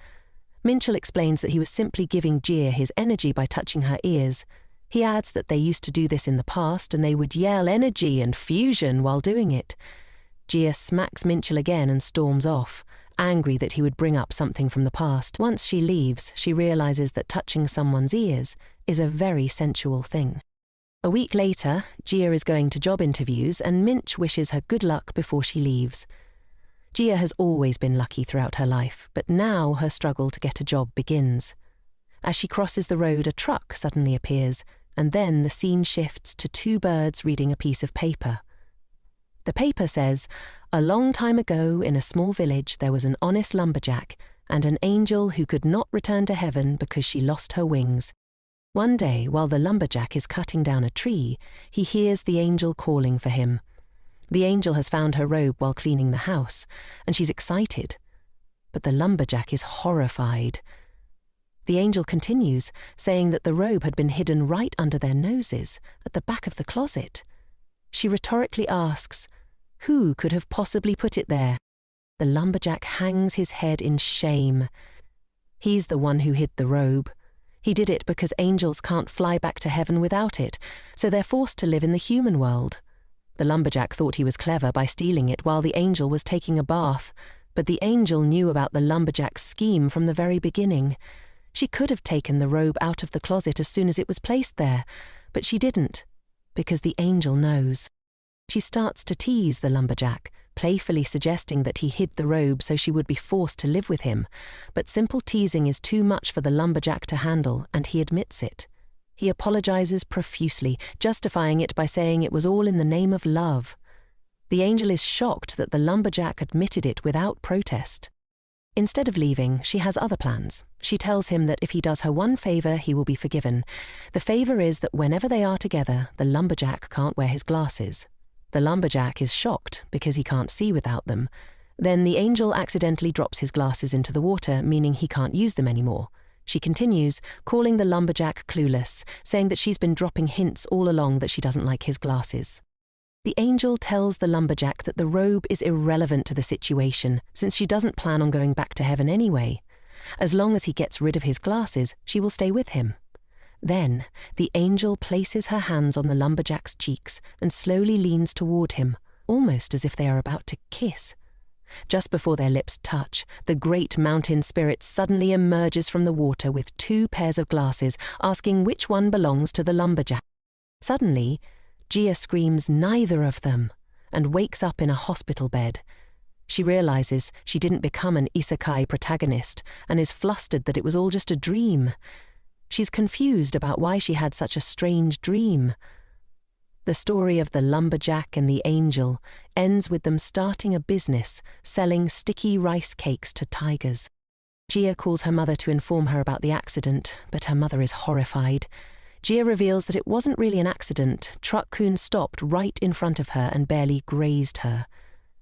Mincheol explains that he was simply giving Jia his energy by touching her ears. He adds that they used to do this in the past and they would yell energy and fusion while doing it. Jia smacks Mincheol again and storms off, angry that he would bring up something from the past. Once she leaves, she realizes that touching someone's ears is a very sensual thing. A week later, Jia is going to job interviews and Minch wishes her good luck before she leaves. Jia has always been lucky throughout her life, but now her struggle to get a job begins. As she crosses the road, a truck suddenly appears, and then the scene shifts to two birds reading a piece of paper. The paper says, "A long time ago in a small village there was an honest lumberjack and an angel who could not return to heaven because she lost her wings. One day, while the lumberjack is cutting down a tree, he hears the angel calling for him. The angel has found her robe while cleaning the house, and she's excited. But the lumberjack is horrified. The angel continues, saying that the robe had been hidden right under their noses, at the back of the closet. She rhetorically asks, who could have possibly put it there? The lumberjack hangs his head in shame. He's the one who hid the robe. He did it because angels can't fly back to heaven without it, so they're forced to live in the human world. The lumberjack thought he was clever by stealing it while the angel was taking a bath, but the angel knew about the lumberjack's scheme from the very beginning. She could have taken the robe out of the closet as soon as it was placed there, but she didn't, because the angel knows. She starts to tease the lumberjack, playfully suggesting that he hid the robe so she would be forced to live with him, but simple teasing is too much for the lumberjack to handle, and he admits it. He apologizes profusely, justifying it by saying it was all in the name of love. The angel is shocked that the lumberjack admitted it without protest. Instead of leaving, she has other plans. She tells him that if he does her one favor, he will be forgiven. The favor is that whenever they are together, the lumberjack can't wear his glasses. The lumberjack is shocked because he can't see without them. Then the angel accidentally drops his glasses into the water, meaning he can't use them anymore. She continues, calling the lumberjack clueless, saying that she's been dropping hints all along that she doesn't like his glasses. The angel tells the lumberjack that the robe is irrelevant to the situation since she doesn't plan on going back to heaven anyway. As long as he gets rid of his glasses, she will stay with him. Then, the angel places her hands on the lumberjack's cheeks and slowly leans toward him, almost as if they are about to kiss. Just before their lips touch, the great mountain spirit suddenly emerges from the water with 2 pairs of glasses, asking which one belongs to the lumberjack. Suddenly, Gia screams neither of them and wakes up in a hospital bed. She realizes she didn't become an isekai protagonist and is flustered that it was all just a dream. She's confused about why she had such a strange dream. The story of the lumberjack and the angel ends with them starting a business selling sticky rice cakes to tigers. Gia calls her mother to inform her about the accident, but her mother is horrified. Gia reveals that it wasn't really an accident. Truck-kun stopped right in front of her and barely grazed her.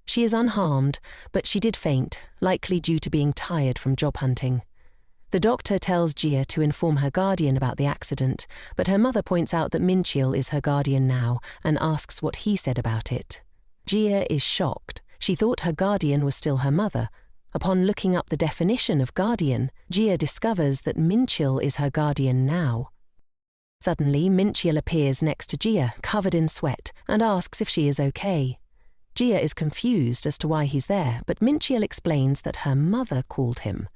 She is unharmed, but she did faint, likely due to being tired from job hunting. The doctor tells Gia to inform her guardian about the accident, but her mother points out that Minchil is her guardian now and asks what he said about it. Gia is shocked. She thought her guardian was still her mother. Upon looking up the definition of guardian, Gia discovers that Minchil is her guardian now. Suddenly, Minchil appears next to Gia, covered in sweat, and asks if she is okay. Gia is confused as to why he's there, but Minchil explains that her mother called him.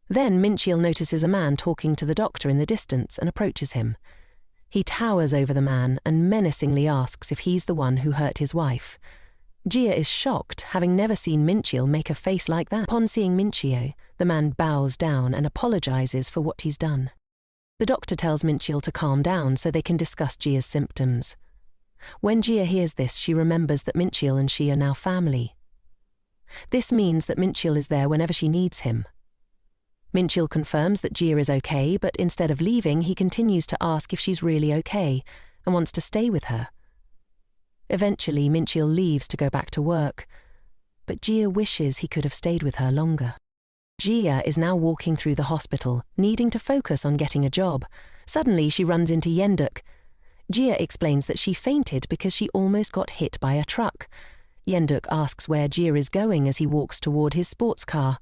Then Minchil notices a man talking to the doctor in the distance and approaches him. He towers over the man and menacingly asks if he's the one who hurt his wife. Gia is shocked, having never seen Minchil make a face like that. Upon seeing Minchil, the man bows down and apologizes for what he's done. The doctor tells Minchil to calm down so they can discuss Gia's symptoms. When Gia hears this, she remembers that Minchil and she are now family. This means that Minchil is there whenever she needs him. Minchil confirms that Gia is okay, but instead of leaving, he continues to ask if she's really okay and wants to stay with her. Eventually, Minchil leaves to go back to work, but Gia wishes he could have stayed with her longer. Gia is now walking through the hospital, needing to focus on getting a job. Suddenly, she runs into Yenduk. Gia explains that she fainted because she almost got hit by a truck. Yenduk asks where Gia is going as he walks toward his sports car.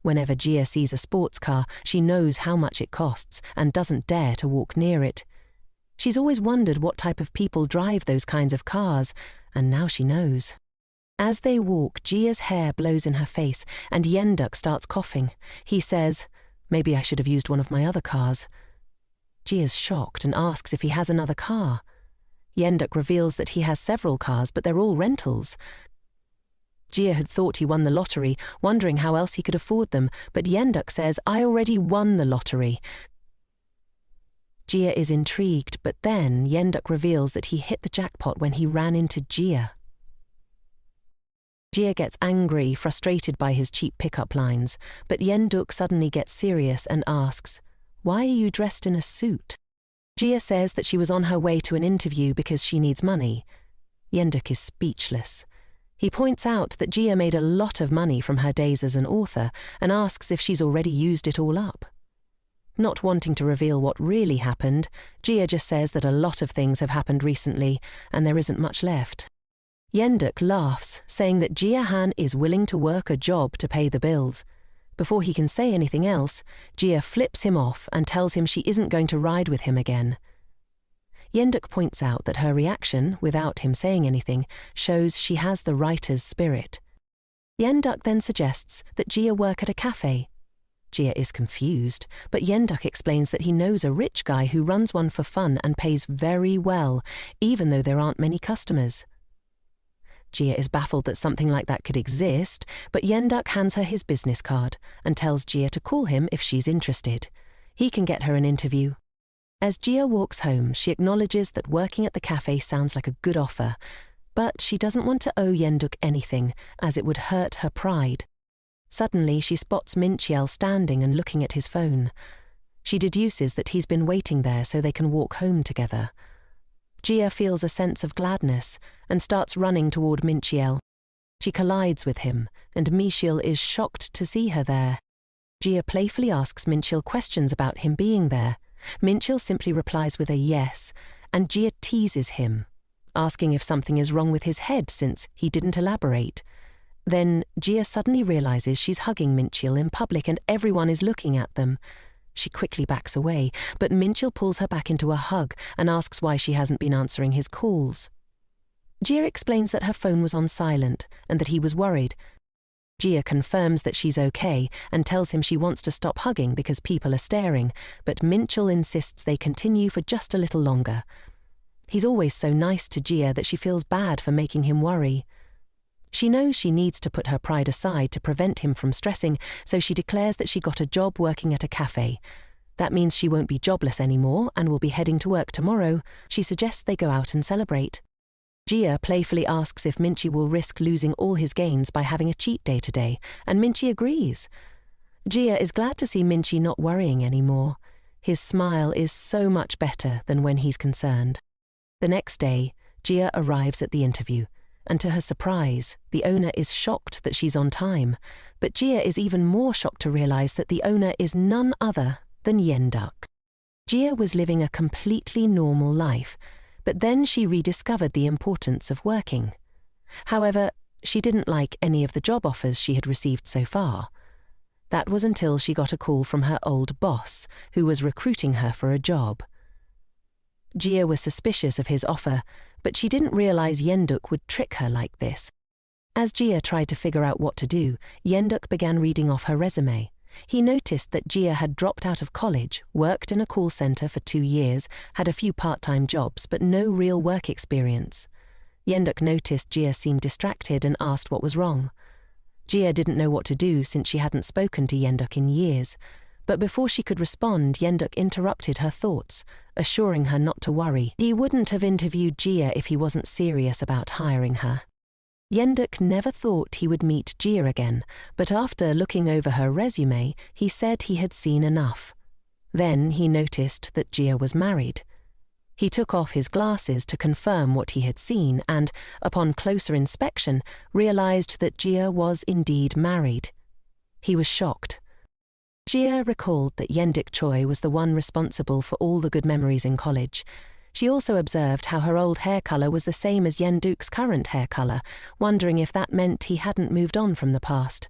Whenever Gia sees a sports car, she knows how much it costs and doesn't dare to walk near it. She's always wondered what type of people drive those kinds of cars, and now she knows. As they walk, Gia's hair blows in her face, and Yenduk starts coughing. He says, "Maybe I should have used one of my other cars." Gia's shocked and asks if he has another car. Yenduk reveals that he has several cars, but they're all rentals. Gia had thought he won the lottery, wondering how else he could afford them, but Yenduk says, "I already won the lottery." Gia is intrigued, but then Yenduk reveals that he hit the jackpot when he ran into Gia. Gia gets angry, frustrated by his cheap pickup lines, but Yenduk suddenly gets serious and asks, "Why are you dressed in a suit?" Gia says that she was on her way to an interview because she needs money. Yenduk is speechless. He points out that Gia made a lot of money from her days as an author and asks if she's already used it all up. Not wanting to reveal what really happened, Gia just says that a lot of things have happened recently and there isn't much left. Yenduk laughs, saying that Gia-han is willing to work a job to pay the bills. Before he can say anything else, Gia flips him off and tells him she isn't going to ride with him again. Yenduk points out that her reaction, without him saying anything, shows she has the writer's spirit. Yenduk then suggests that Gia work at a cafe. Gia is confused, but Yenduk explains that he knows a rich guy who runs one for fun and pays very well, even though there aren't many customers. Gia is baffled that something like that could exist, but Yenduk hands her his business card and tells Gia to call him if she's interested. He can get her an interview. As Gia walks home, she acknowledges that working at the cafe sounds like a good offer, but she doesn't want to owe Yenduk anything, as it would hurt her pride. Suddenly, she spots Minchil standing and looking at his phone. She deduces that he's been waiting there so they can walk home together. Gia feels a sense of gladness and starts running toward Minchil. She collides with him, and Minchil is shocked to see her there. Gia playfully asks Minchil questions about him being there. Minchil simply replies with a yes, and Gia teases him. asking if something is wrong with his head since he didn't elaborate. Then Jia suddenly realizes she's hugging Minchil in public and everyone is looking at them. She quickly backs away, but Minchil pulls her back into a hug and asks why she hasn't been answering his calls. Jia explains that her phone was on silent and that he was worried. Jia confirms that she's okay and tells him she wants to stop hugging because people are staring, but Minchil insists they continue for just a little longer. He's always so nice to Jia that she feels bad for making him worry. She knows she needs to put her pride aside to prevent him from stressing, so she declares that she got a job working at a cafe. That means she won't be jobless anymore and will be heading to work tomorrow. She suggests they go out and celebrate. Jia playfully asks if Minchi will risk losing all his gains by having a cheat day today, and Minchi agrees. Jia is glad to see Minchi not worrying anymore. His smile is so much better than when he's concerned. The next day, Jia arrives at the interview, and to her surprise, the owner is shocked that she's on time, but Jia is even more shocked to realize that the owner is none other than Yenduk. Jia was living a completely normal life, but then she rediscovered the importance of working. However, she didn't like any of the job offers she had received so far. That was until she got a call from her old boss, who was recruiting her for a job. Jia was suspicious of his offer, but she didn't realize Yenduk would trick her like this. As Jia tried to figure out what to do, Yenduk began reading off her resume. He noticed that Jia had dropped out of college, worked in a call center for 2 years, had a few part-time jobs, but no real work experience. Yenduk noticed Jia seemed distracted and asked what was wrong. Jia didn't know what to do since she hadn't spoken to Yenduk in years, but before she could respond, Yenduk interrupted her thoughts, assuring her not to worry. He wouldn't have interviewed Jia if he wasn't serious about hiring her. Yenduk never thought he would meet Jia again, but after looking over her resume, he said he had seen enough. Then he noticed that Jia was married. He took off his glasses to confirm what he had seen and, upon closer inspection, realized that Jia was indeed married. He was shocked. Jia recalled that Yenduk Choi was the one responsible for all the good memories in college. She also observed how her old hair color was the same as Yenduk's current hair color, wondering if that meant he hadn't moved on from the past.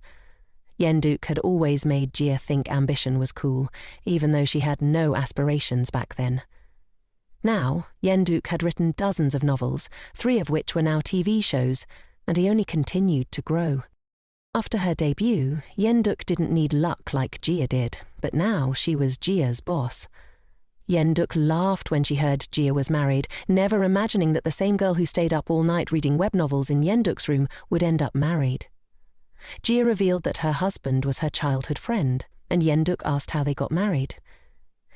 Yenduk had always made Jia think ambition was cool, even though she had no aspirations back then. Now, Yenduk had written dozens of novels, 3 of which were now TV shows, and he only continued to grow. After her debut, Yenduk didn't need luck like Jia did, but now she was Jia's boss. Yenduk laughed when she heard Jia was married, never imagining that the same girl who stayed up all night reading web novels in Yenduk's room would end up married. Jia revealed that her husband was her childhood friend, and Yenduk asked how they got married.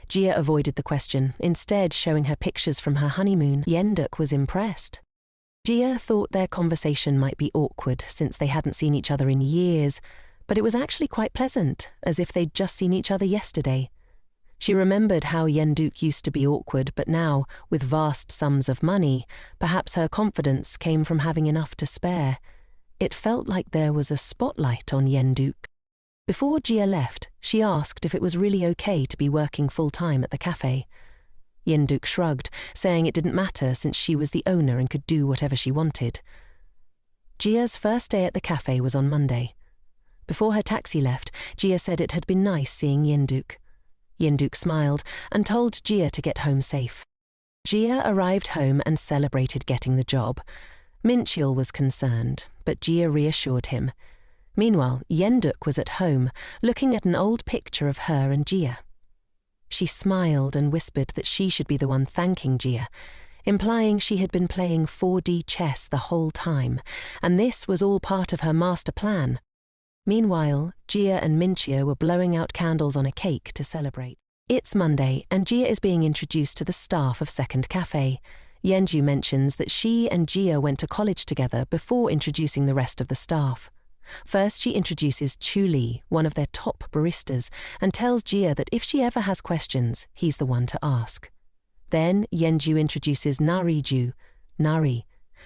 Jia avoided the question, instead showing her pictures from her honeymoon. Yenduk was impressed. Jia thought their conversation might be awkward since they hadn't seen each other in years, but it was actually quite pleasant, as if they'd just seen each other yesterday. She remembered how Yenduk used to be awkward, but now, with vast sums of money, perhaps her confidence came from having enough to spare. It felt like there was a spotlight on Yenduk. Before Jia left, she asked if it was really okay to be working full-time at the cafe. Yenduk shrugged, saying it didn't matter since she was the owner and could do whatever she wanted. Jia's first day at the cafe was on Monday. Before her taxi left, Jia said it had been nice seeing Yenduk. Yenduk smiled and told Jia to get home safe. Jia arrived home and celebrated getting the job. Minchil was concerned, but Jia reassured him. Meanwhile, Yenduk was at home, looking at an old picture of her and Jia. She smiled and whispered that she should be the one thanking Jia, implying she had been playing 4D chess the whole time, and this was all part of her master plan. Meanwhile, Jia and Minchia were blowing out candles on a cake to celebrate. It's Monday, and Jia is being introduced to the staff of Second Cafe. Yenju mentions that she and Jia went to college together before introducing the rest of the staff. First, she introduces Chuli, one of their top baristas, and tells Jia that if she ever has questions, he's the one to ask. Then Yenju introduces Nariju, Nari,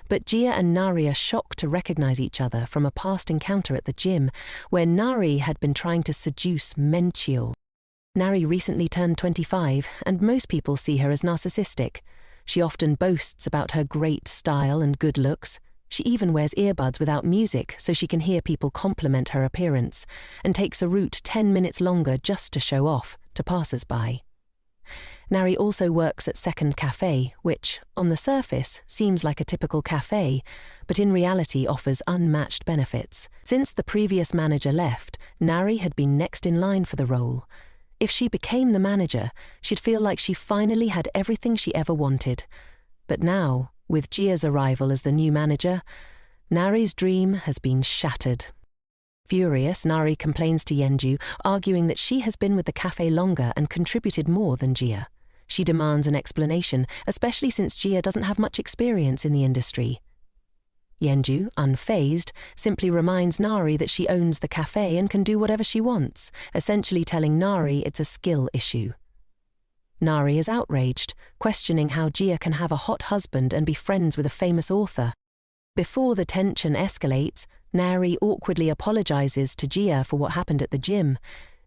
but Jia and Nari are shocked to recognize each other from a past encounter at the gym, where Nari had been trying to seduce Menchio. Nari recently turned 25, and most people see her as narcissistic. She often boasts about her great style and good looks. She even wears earbuds without music so she can hear people compliment her appearance, and takes a route 10 minutes longer just to show off to passers-by. Nari also works at Second Cafe, which, on the surface, seems like a typical cafe, but in reality offers unmatched benefits. Since the previous manager left, Nari had been next in line for the role. If she became the manager, she'd feel like she finally had everything she ever wanted. But now, with Jia's arrival as the new manager, Nari's dream has been shattered. Furious, Nari complains to Yenju, arguing that she has been with the cafe longer and contributed more than Jia. She demands an explanation, especially since Jia doesn't have much experience in the industry. Yenju, unfazed, simply reminds Nari that she owns the cafe and can do whatever she wants, essentially telling Nari it's a skill issue. Nari is outraged, questioning how Jia can have a hot husband and be friends with a famous author. Before the tension escalates, Nari awkwardly apologizes to Jia for what happened at the gym.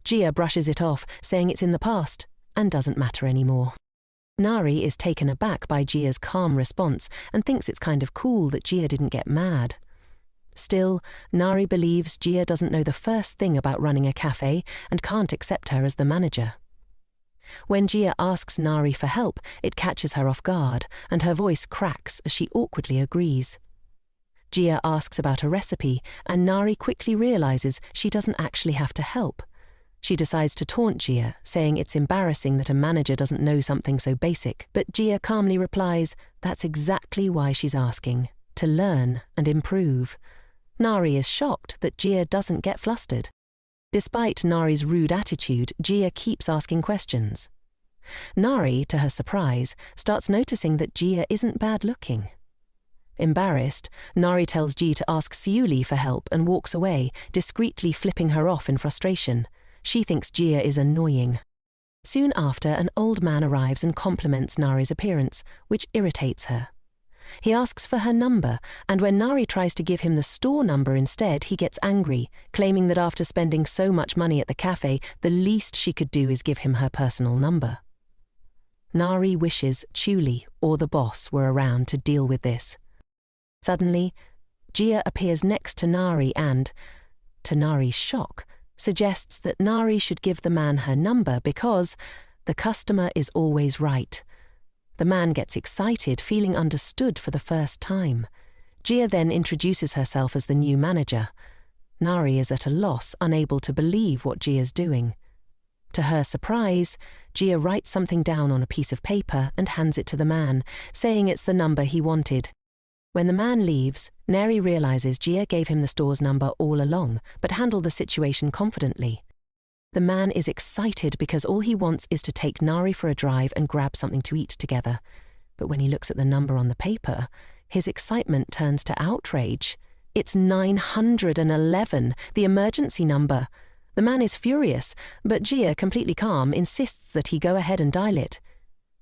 Jia brushes it off, saying it's in the past and doesn't matter anymore. Nari is taken aback by Jia's calm response and thinks it's kind of cool that Jia didn't get mad. Still, Nari believes Jia doesn't know the first thing about running a cafe and can't accept her as the manager. When Jia asks Nari for help, it catches her off guard, and her voice cracks as she awkwardly agrees. Jia asks about a recipe, and Nari quickly realizes she doesn't actually have to help. She decides to taunt Jia, saying it's embarrassing that a manager doesn't know something so basic, but Jia calmly replies that's exactly why she's asking, to learn and improve. Nari is shocked that Jia doesn't get flustered. Despite Nari's rude attitude, Jia keeps asking questions. Nari, to her surprise, starts noticing that Jia isn't bad-looking. Embarrassed, Nari tells Jia to ask Siuli for help and walks away, discreetly flipping her off in frustration. She thinks Jia is annoying. Soon after, an old man arrives and compliments Nari's appearance, which irritates her. He asks for her number, and when Nari tries to give him the store number instead, he gets angry, claiming that after spending so much money at the cafe, the least she could do is give him her personal number. Nari wishes Chuli or the boss were around to deal with this. Suddenly, Jia appears next to Nari and, to Nari's shock, suggests that Nari should give the man her number because the customer is always right. The man gets excited, feeling understood for the first time. Jia then introduces herself as the new manager. Nari is at a loss, unable to believe what Jia's doing. To her surprise, Jia writes something down on a piece of paper and hands it to the man, saying it's the number he wanted. When the man leaves, Nari realizes Jia gave him the store's number all along, but handled the situation confidently. The man is excited because all he wants is to take Nari for a drive and grab something to eat together. But when he looks at the number on the paper, his excitement turns to outrage. It's 911, the emergency number. The man is furious, but Jia, completely calm, insists that he go ahead and dial it.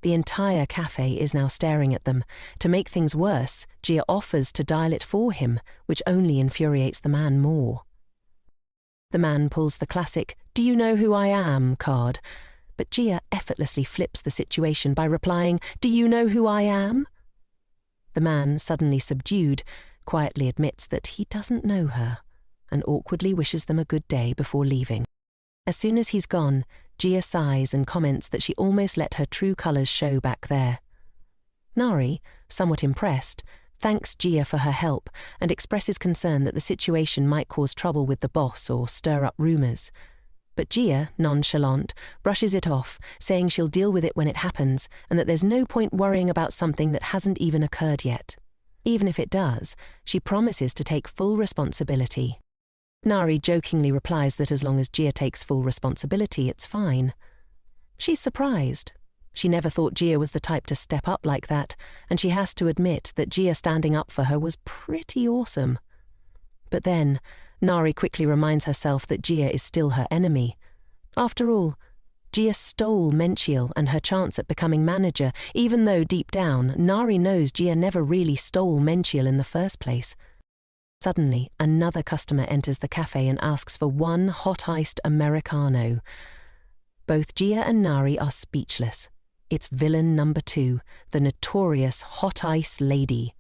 The entire cafe is now staring at them. To make things worse, Jia offers to dial it for him, which only infuriates the man more. The man pulls the classic, "Do you know who I am?" card, but Jia effortlessly flips the situation by replying, "Do you know who I am?" The man, suddenly subdued, quietly admits that he doesn't know her, and awkwardly wishes them a good day before leaving. As soon as he's gone, Jia sighs and comments that she almost let her true colours show back there. Nari, somewhat impressed, thanks Jia for her help and expresses concern that the situation might cause trouble with the boss or stir up rumours. But Jia, nonchalant, brushes it off, saying she'll deal with it when it happens and that there's no point worrying about something that hasn't even occurred yet. Even if it does, she promises to take full responsibility. Nari jokingly replies that as long as Jia takes full responsibility, it's fine. She's surprised. She never thought Jia was the type to step up like that, and she has to admit that Jia standing up for her was pretty awesome. But then, Nari quickly reminds herself that Jia is still her enemy. After all, Jia stole Mentiel and her chance at becoming manager, even though deep down, Nari knows Jia never really stole Mentiel in the first place. Suddenly, another customer enters the cafe and asks for one hot-iced Americano. Both Jia and Nari are speechless. it's villain number 2, the notorious Hot Ice Lady.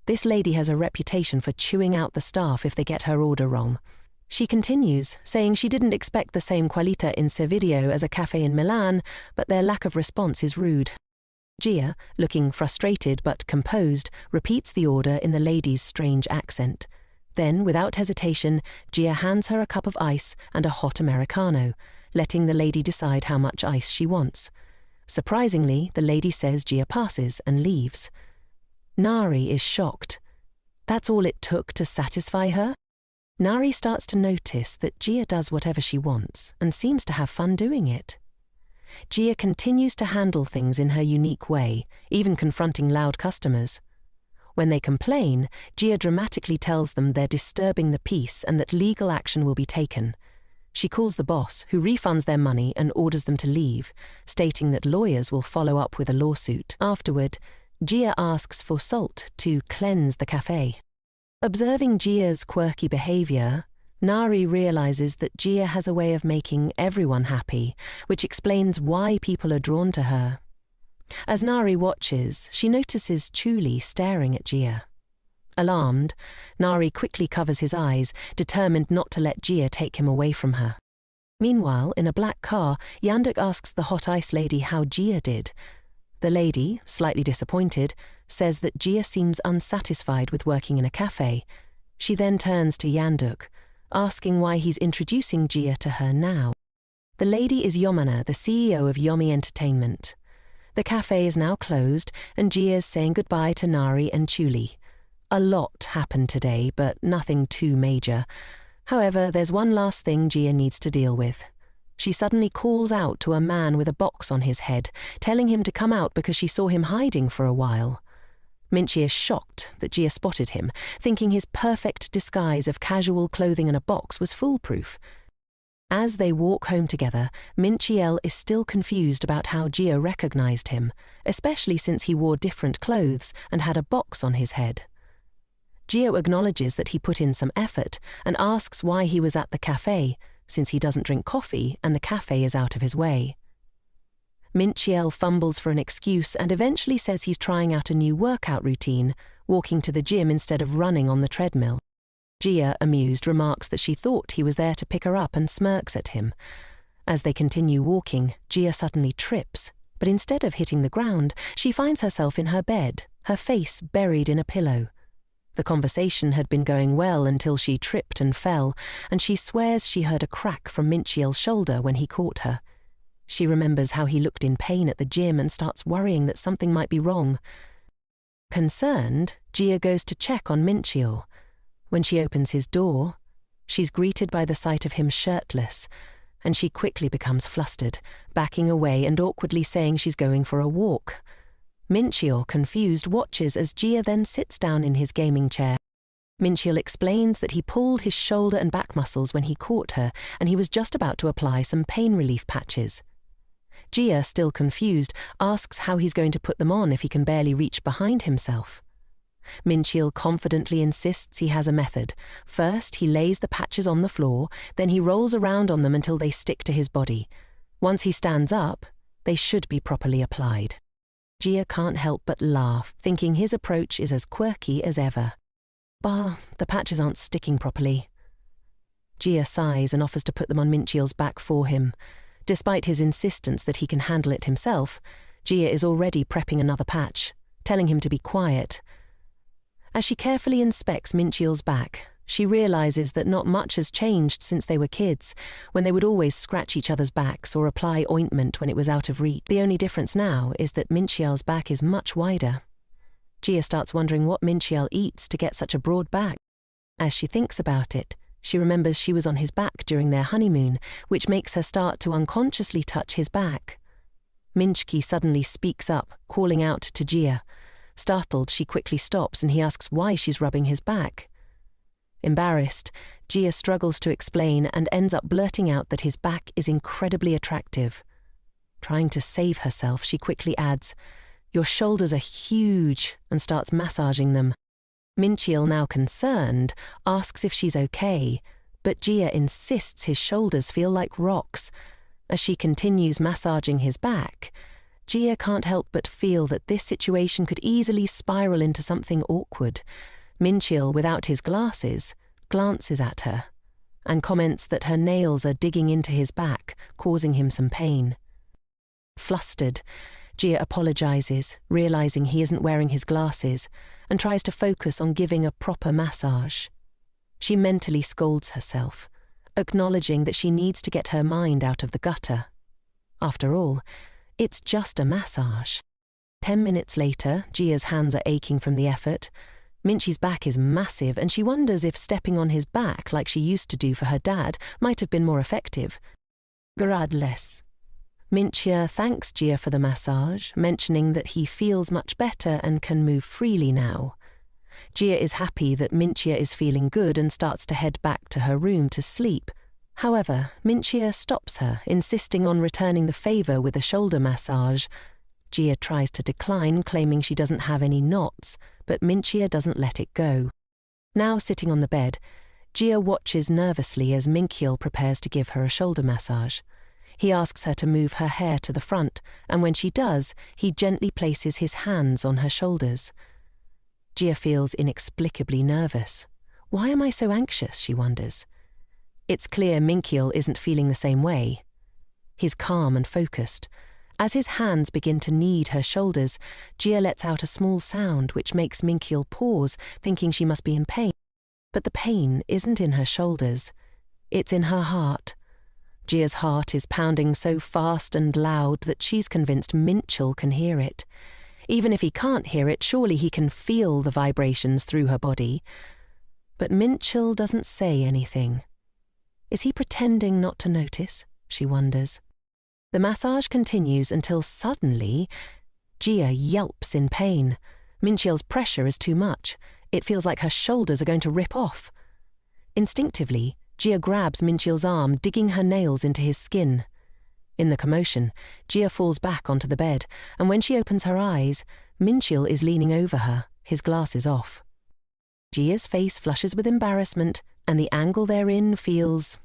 This lady has a reputation for chewing out the staff if they get her order wrong. She continues, saying she didn't expect the same qualità in Servidio as a cafe in Milan, but their lack of response is rude. Gia, looking frustrated but composed, repeats the order in the lady's strange accent. Then, without hesitation, Gia hands her a cup of ice and a hot Americano, letting the lady decide how much ice she wants. Surprisingly, the lady says Gia passes and leaves. Nari is shocked. That's all it took to satisfy her? Nari starts to notice that Gia does whatever she wants and seems to have fun doing it. Gia continues to handle things in her unique way, even confronting loud customers. When they complain, Gia dramatically tells them they're disturbing the peace and that legal action will be taken. She calls the boss, who refunds their money and orders them to leave, stating that lawyers will follow up with a lawsuit. Afterward, Gia asks for salt to cleanse the cafe. Observing Gia's quirky behavior, Nari realizes that Gia has a way of making everyone happy, which explains why people are drawn to her. As Nari watches, she notices Chuli staring at Gia. Alarmed, Nari quickly covers his eyes, determined not to let Gia take him away from her. Meanwhile, in a black car, Yanduk asks the Hot Ice Lady how Gia did. The lady, slightly disappointed, says that Gia seems unsatisfied with working in a cafe. She then turns to Yanduk, asking why he's introducing Gia to her now. The lady is Yomana, the CEO of Yomi Entertainment. The cafe is now closed, and Gia is saying goodbye to Nari and Chuli. A lot happened today, but nothing too major. However, there's one last thing Gia needs to deal with. She suddenly calls out to a man with a box on his head, telling him to come out because she saw him hiding for a while. Minchi is shocked that Gia spotted him, thinking his perfect disguise of casual clothing and a box was foolproof. As they walk home together, Elle is still confused about how Gia recognized him, especially since he wore different clothes and had a box on his head. Gia acknowledges that he put in some effort and asks why he was at the cafe, since he doesn't drink coffee and the cafe is out of his way. Elle fumbles for an excuse and eventually says he's trying out a new workout routine, walking to the gym instead of running on the treadmill. Gia, amused, remarks that she thought he was there to pick her up and smirks at him. As they continue walking, Gia suddenly trips, but instead of hitting the ground, she finds herself in her bed, her face buried in a pillow. The conversation had been going well until she tripped and fell, and she swears she heard a crack from El's shoulder when he caught her. She remembers how he looked in pain at the gym and starts worrying that something might be wrong. Concerned, Gia goes to check on El. When she opens his door, she's greeted by the sight of him shirtless, and she quickly becomes flustered, backing away and awkwardly saying she's going for a walk. El, confused, watches as Gia then sits down in his gaming chair. El explains that he pulled his shoulder and back muscles when he caught her, and he was just about to apply some pain relief patches. Gia, still confused, asks how he's going to put them on if he can barely reach behind himself. El confidently insists he has a method. First, he lays the patches on the floor, then he rolls around on them until they stick to his body. Once he stands up, they should be properly applied. Gia can't help but laugh, thinking his approach is as quirky as ever. Bah, the patches aren't sticking properly. Gia sighs and offers to put them on El's back for him. Despite his insistence that he can handle it himself, Gia is already prepping another patch, telling him to be quiet. As she carefully inspects El's back, she realizes that not much has changed since they were kids, when they would always scratch each other's backs or apply ointment when it was out of reach. The only difference now is that El's back is much wider. Gia starts wondering what El eats to get such a broad back. As she thinks about it, she remembers she was on his back during their honeymoon, which makes her start to unconsciously touch his back. Minchki suddenly speaks up, calling out to Gia. Startled, she quickly stops and he asks why she's rubbing his back. Embarrassed, Gia struggles to explain and ends up blurting out that his back is incredibly attractive. Trying to save herself, she quickly adds, "Your shoulders are huge," and starts massaging them. El, now concerned, asks if she's okay, but Gia insists his shoulders feel like rocks. As she continues massaging his back, Jia can't help but feel that this situation could easily spiral into something awkward. Minchil, without his glasses, glances at her and comments that her nails are digging into his back, causing him some pain. Flustered, Jia apologizes, realizing he isn't wearing his glasses, and tries to focus on giving a proper massage. She mentally scolds herself, acknowledging that she needs to get her mind out of the gutter. After all, it's just a massage. 10 minutes later, Jia's hands are aching from the effort. Minchi's back is massive, and she wonders if stepping on his back like she used to do for her dad might have been more effective. Regardless, Minchia thanks Jia for the massage, mentioning that he feels much better and can move freely now. Jia is happy that Minchia is feeling good and starts to head back to her room to sleep. However, Minchia stops her, insisting on returning the favor with a shoulder massage. Jia tries to decline, claiming she doesn't have any knots, but Minchia doesn't let it go. Now sitting on the bed, Jia watches nervously as Minkyil prepares to give her a shoulder massage. He asks her to move her hair to the front, and when she does, he gently places his hands on her shoulders. Jia feels inexplicably nervous. Why am I so anxious, she wonders. It's clear Minkyil isn't feeling the same way. He's calm and focused. As his hands begin to knead her shoulders, Jia lets out a small sound which makes Minkyil pause, thinking she must be in pain. But the pain isn't in her shoulders. It's in her heart. Jia's heart is pounding so fast and loud that she's convinced Minchil can hear it. Even if he can't hear it, surely he can feel the vibrations through her body. But Minchil doesn't say anything. Is he pretending not to notice? She wonders. The massage continues until suddenly, Jia yelps in pain. Minchil's pressure is too much. It feels like her shoulders are going to rip off. Instinctively, Jia grabs Minchil's arm, digging her nails into his skin. In the commotion, Jia falls back onto the bed, and when she opens her eyes, Minchil is leaning over her, his glasses off. Jia's face flushes with embarrassment, and the angle they're in feels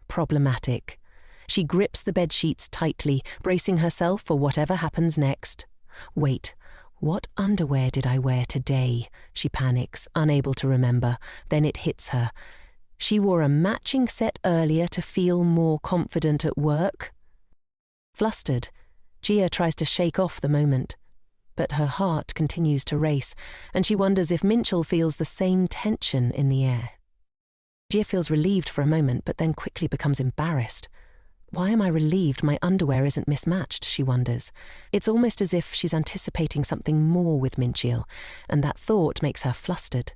problematic. She grips the bedsheets tightly, bracing herself for whatever happens next. Wait, what underwear did I wear today? She panics, unable to remember. Then it hits her. She wore a matching set earlier to feel more confident at work. Flustered, Jia tries to shake off the moment, but her heart continues to race, and she wonders if Minchil feels the same tension in the air. Jia feels relieved for a moment, but then quickly becomes embarrassed. Why am I relieved my underwear isn't mismatched, she wonders. It's almost as if she's anticipating something more with Minchil, and that thought makes her flustered.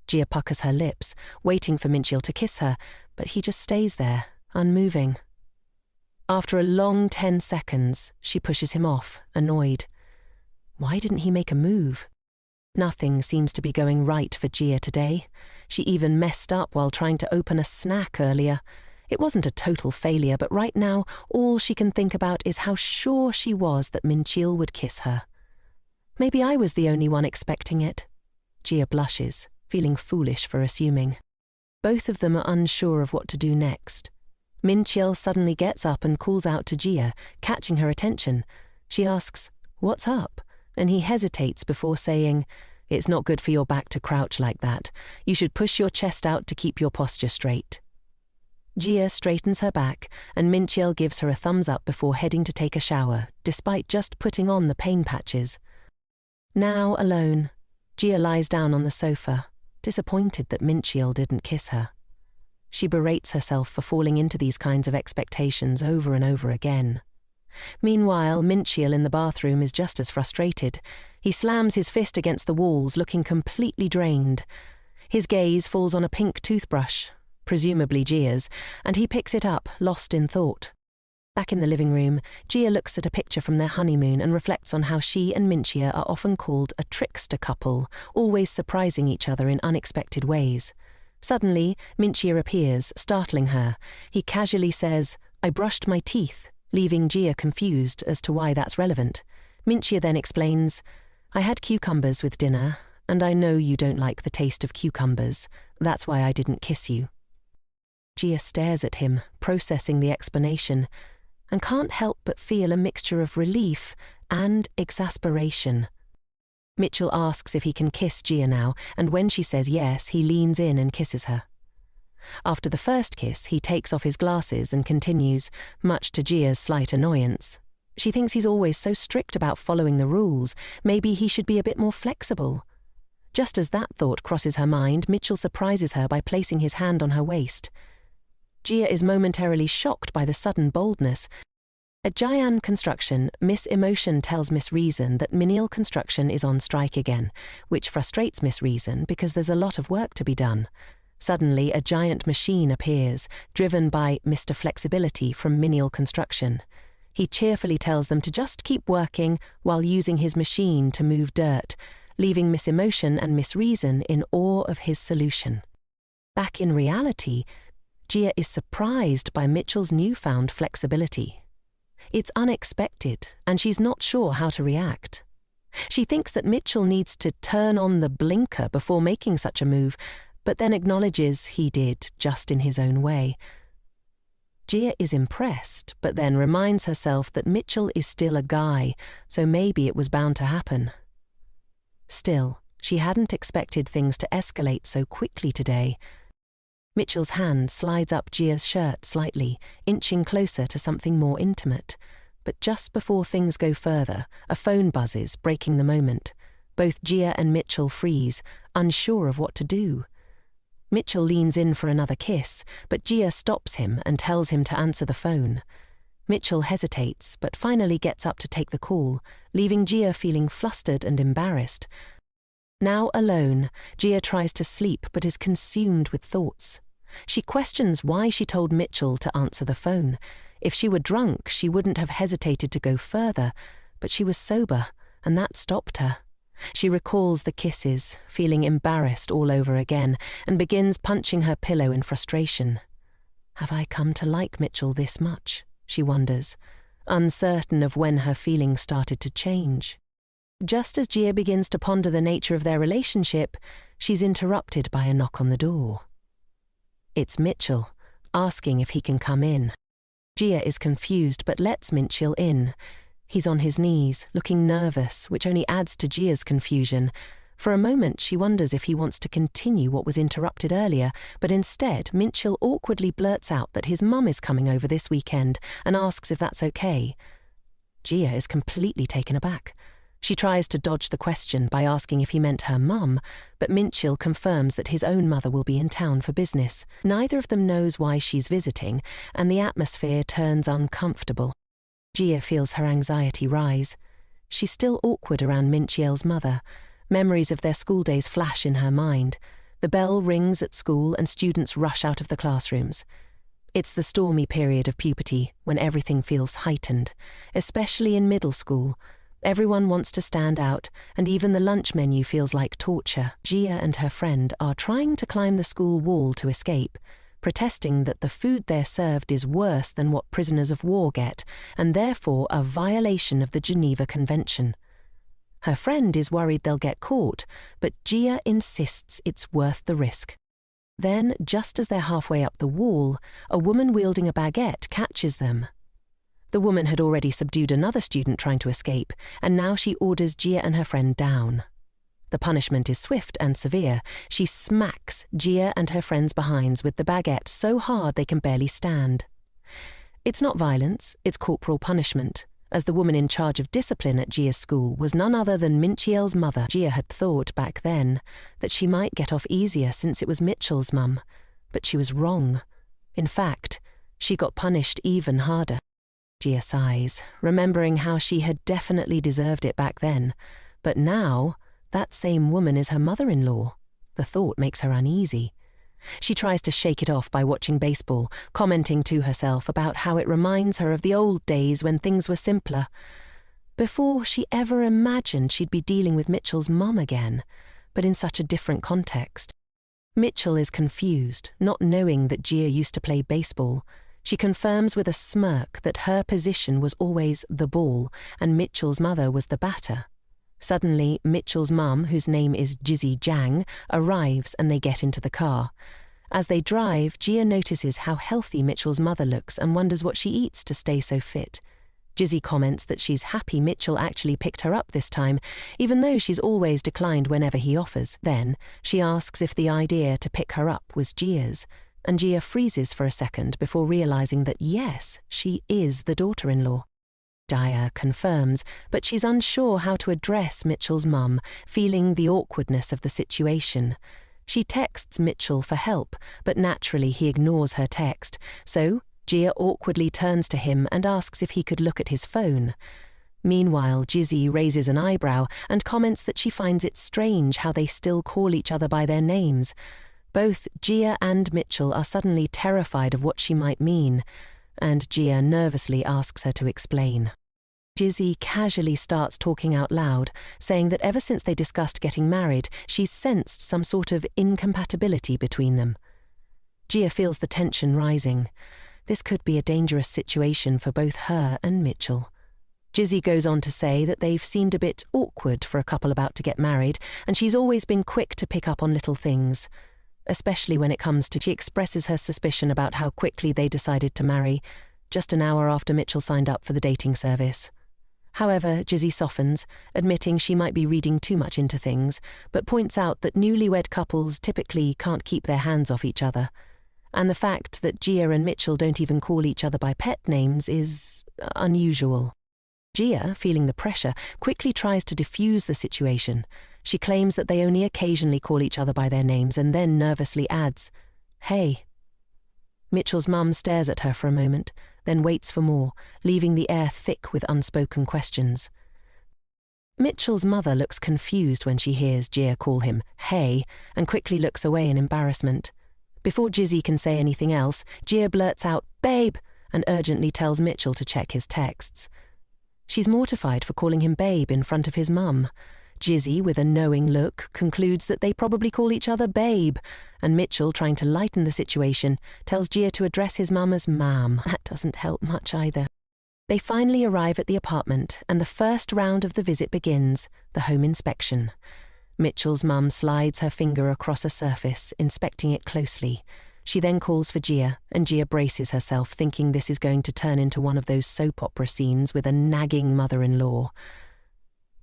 Jia puckers her lips, waiting for Minchil to kiss her, but he just stays there, unmoving. After a long 10 seconds, she pushes him off, annoyed. Why didn't he make a move? Nothing seems to be going right for Jia today. She even messed up while trying to open a snack earlier. It wasn't a total failure, but right now, all she can think about is how sure she was that Minchil would kiss her. Maybe I was the only one expecting it. Jia blushes, feeling foolish for assuming. Both of them are unsure of what to do next. Minchil suddenly gets up and calls out to Jia, catching her attention. She asks, "What's up?" And he hesitates before saying, "It's not good for your back to crouch like that. You should push your chest out to keep your posture straight." Jia straightens her back, and Minchil gives her a thumbs up before heading to take a shower, despite just putting on the pain patches. Now alone, Jia lies down on the sofa, disappointed that Minchil didn't kiss her. She berates herself for falling into these kinds of expectations over and over again. Meanwhile, Minchil in the bathroom is just as frustrated. He slams his fist against the walls, looking completely drained. His gaze falls on a pink toothbrush, presumably Jia's, and he picks it up, lost in thought. Back in the living room, Jia looks at a picture from their honeymoon and reflects on how she and Minchia are often called a trickster couple, always surprising each other in unexpected ways. Suddenly, Minchia appears, startling her. He casually says, "I brushed my teeth," leaving Jia confused as to why that's relevant. Minchia then explains, "I had cucumbers with dinner, and I know you don't like the taste of cucumbers. That's why I didn't kiss you." Jia stares at him, processing the explanation, and can't help but feel a mixture of relief and exasperation. Mitchell asks if he can kiss Jia now, and when she says yes, he leans in and kisses her. After the first kiss, he takes off his glasses and continues, much to Jia's slight annoyance. She thinks he's always so strict about following the rules, maybe he should be a bit more flexible. Just as that thought crosses her mind, Mitchell surprises her by placing his hand on her waist. Jia is momentarily shocked by the sudden boldness. At Jiwan Construction, Miss Emotion tells Miss Reason that Menial Construction is on strike again, which frustrates Miss Reason because there's a lot of work to be done. Suddenly, a giant machine appears, driven by Mr. Flexibility from Menial Construction. He cheerfully tells them to just keep working while using his machine to move dirt, leaving Miss Emotion and Miss Reason in awe of his solution. Back in reality, Jia is surprised by Mitchell's newfound flexibility. It's unexpected, and she's not sure how to react. She thinks that Mitchell needs to turn on the blinker before making such a move, but then acknowledges he did, just in his own way. Jia is impressed, but then reminds herself that Mitchell is still a guy, so maybe it was bound to happen. Still, she hadn't expected things to escalate so quickly today. Mitchell's hand slides up Jia's shirt slightly, inching closer to something more intimate. But just before things go further, a phone buzzes, breaking the moment. Both Jia and Mitchell freeze, unsure of what to do. Mitchell leans in for another kiss, but Jia stops him and tells him to answer the phone. Mitchell hesitates, but finally gets up to take the call, leaving Jia feeling flustered and embarrassed. Now alone, Jia tries to sleep but is consumed with thoughts. She questions why she told Mitchell to answer the phone. If she were drunk, she wouldn't have hesitated to go further, but she was sober, and that stopped her. She recalls the kisses, feeling embarrassed all over again, and begins punching her pillow in frustration. Have I come to like Mitchell this much? She wonders, uncertain of when her feelings started to change. Just as Jia begins to ponder the nature of their relationship, she's interrupted by a knock on the door. It's Mitchell, asking if he can come in. Jia is confused but lets Mitchell in. He's on his knees, looking nervous, which only adds to Jia's confusion. For a moment she wonders if he wants to continue what was interrupted earlier, but instead Mitchell awkwardly blurts out that his mum is coming over this weekend and asks if that's okay. Jia is completely taken aback. She tries to dodge the question by asking if he meant her mum, but Mitchell confirms that his own mother will be in town for business. Neither of them knows why she's visiting, and the atmosphere turns uncomfortable. Jia feels her anxiety rise. She's still awkward around Mitchell's mother. Memories of their school days flash in her mind. The bell rings at school and students rush out of the classrooms. It's the stormy period of puberty, when everything feels heightened, especially in middle school. Everyone wants to stand out, and even the lunch menu feels like torture. Jia and her friend are trying to climb the school wall to escape, protesting that the food they're served is worse than what prisoners of war get, and therefore a violation of the Geneva Convention. Her friend is worried they'll get caught, but Jia insists it's worth the risk. Then, just as they're halfway up the wall, a woman wielding a baguette catches them. The woman had already subdued another student trying to escape, and now she orders Jia and her friend down. The punishment is swift and severe. She smacks Jia and her friend's behinds with the baguette so hard they can barely stand. It's not violence, it's corporal punishment, as the woman in charge of discipline at Jia's school was none other than Mitchell's mother. Jia had thought back then that she might get off easier since it was Mitchell's mum, but she was wrong. In fact, she got punished even harder. Jia sighs, remembering how she had definitely deserved it back then, but now that same woman is her mother-in-law. The thought makes her uneasy. She tries to shake it off by watching baseball, commenting to herself about how it reminds her of the old days when things were simpler. Before she ever imagined she'd be dealing with Mitchell's mum again, but in such a different context. Mitchell is confused, not knowing that Jia used to play baseball. She confirms with a smirk that her position was always the ball, and Mitchell's mother was the batter. Suddenly, Mitchell's mum, whose name is Jizzy Jang, arrives and they get into the car. As they drive, Jia notices how healthy Mitchell's mother looks and wonders what she eats to stay so fit. Jizzy comments that she's happy Mitchell actually picked her up this time, even though she's always declined whenever he offers. Then, she asks if the idea to pick her up was Jia's, and Jia freezes for a second before realizing that yes, she is the daughter-in-law. Jia confirms, but she's unsure how to address Mitchell's mum, feeling the awkwardness of the situation. She texts Mitchell for help, but naturally he ignores her text, so Jia awkwardly turns to him and asks if he could look at his phone. Meanwhile, Jizzy raises an eyebrow and comments that she finds it strange how they still call each other by their names. Both Jia and Mitchell are suddenly terrified of what she might mean, and Jia nervously asks her to explain. Jizzy casually starts talking out loud, saying that ever since they discussed getting married, she's sensed some sort of incompatibility between them. Jia feels the tension rising. This could be a dangerous situation for both her and Mitchell. Jizzy goes on to say that they've seemed a bit awkward for a couple about to get married, and she's always been quick to pick up on little things. Especially when it comes to, she expresses her suspicion about how quickly they decided to marry, just an hour after Mitchell signed up for the dating service. However, Jizzy softens, admitting she might be reading too much into things, but points out that newlywed couples typically can't keep their hands off each other. And the fact that Jia and Mitchell don't even call each other by pet names is unusual. Jia, feeling the pressure, quickly tries to diffuse the situation. She claims that they only occasionally call each other by their names and then nervously adds, "Hey." Mitchell's mum stares at her for a moment, then waits for more, leaving the air thick with unspoken questions. Mitchell's mother looks confused when she hears Jia call him "hey" and quickly looks away in embarrassment. Before Jizzy can say anything else, Jia blurts out, "Babe," and urgently tells Mitchell to check his texts. She's mortified for calling him babe in front of his mum. Jizzy, with a knowing look, concludes that they probably call each other babe, and Mitchell, trying to lighten the situation, tells Jia to address his mum as ma'am. That doesn't help much either. They finally arrive at the apartment, and the first round of the visit begins, the home inspection. Mitchell's mum slides her finger across a surface, inspecting it closely. She then calls for Jia, and Jia braces herself, thinking this is going to turn into one of those soap opera scenes with a nagging mother-in-law.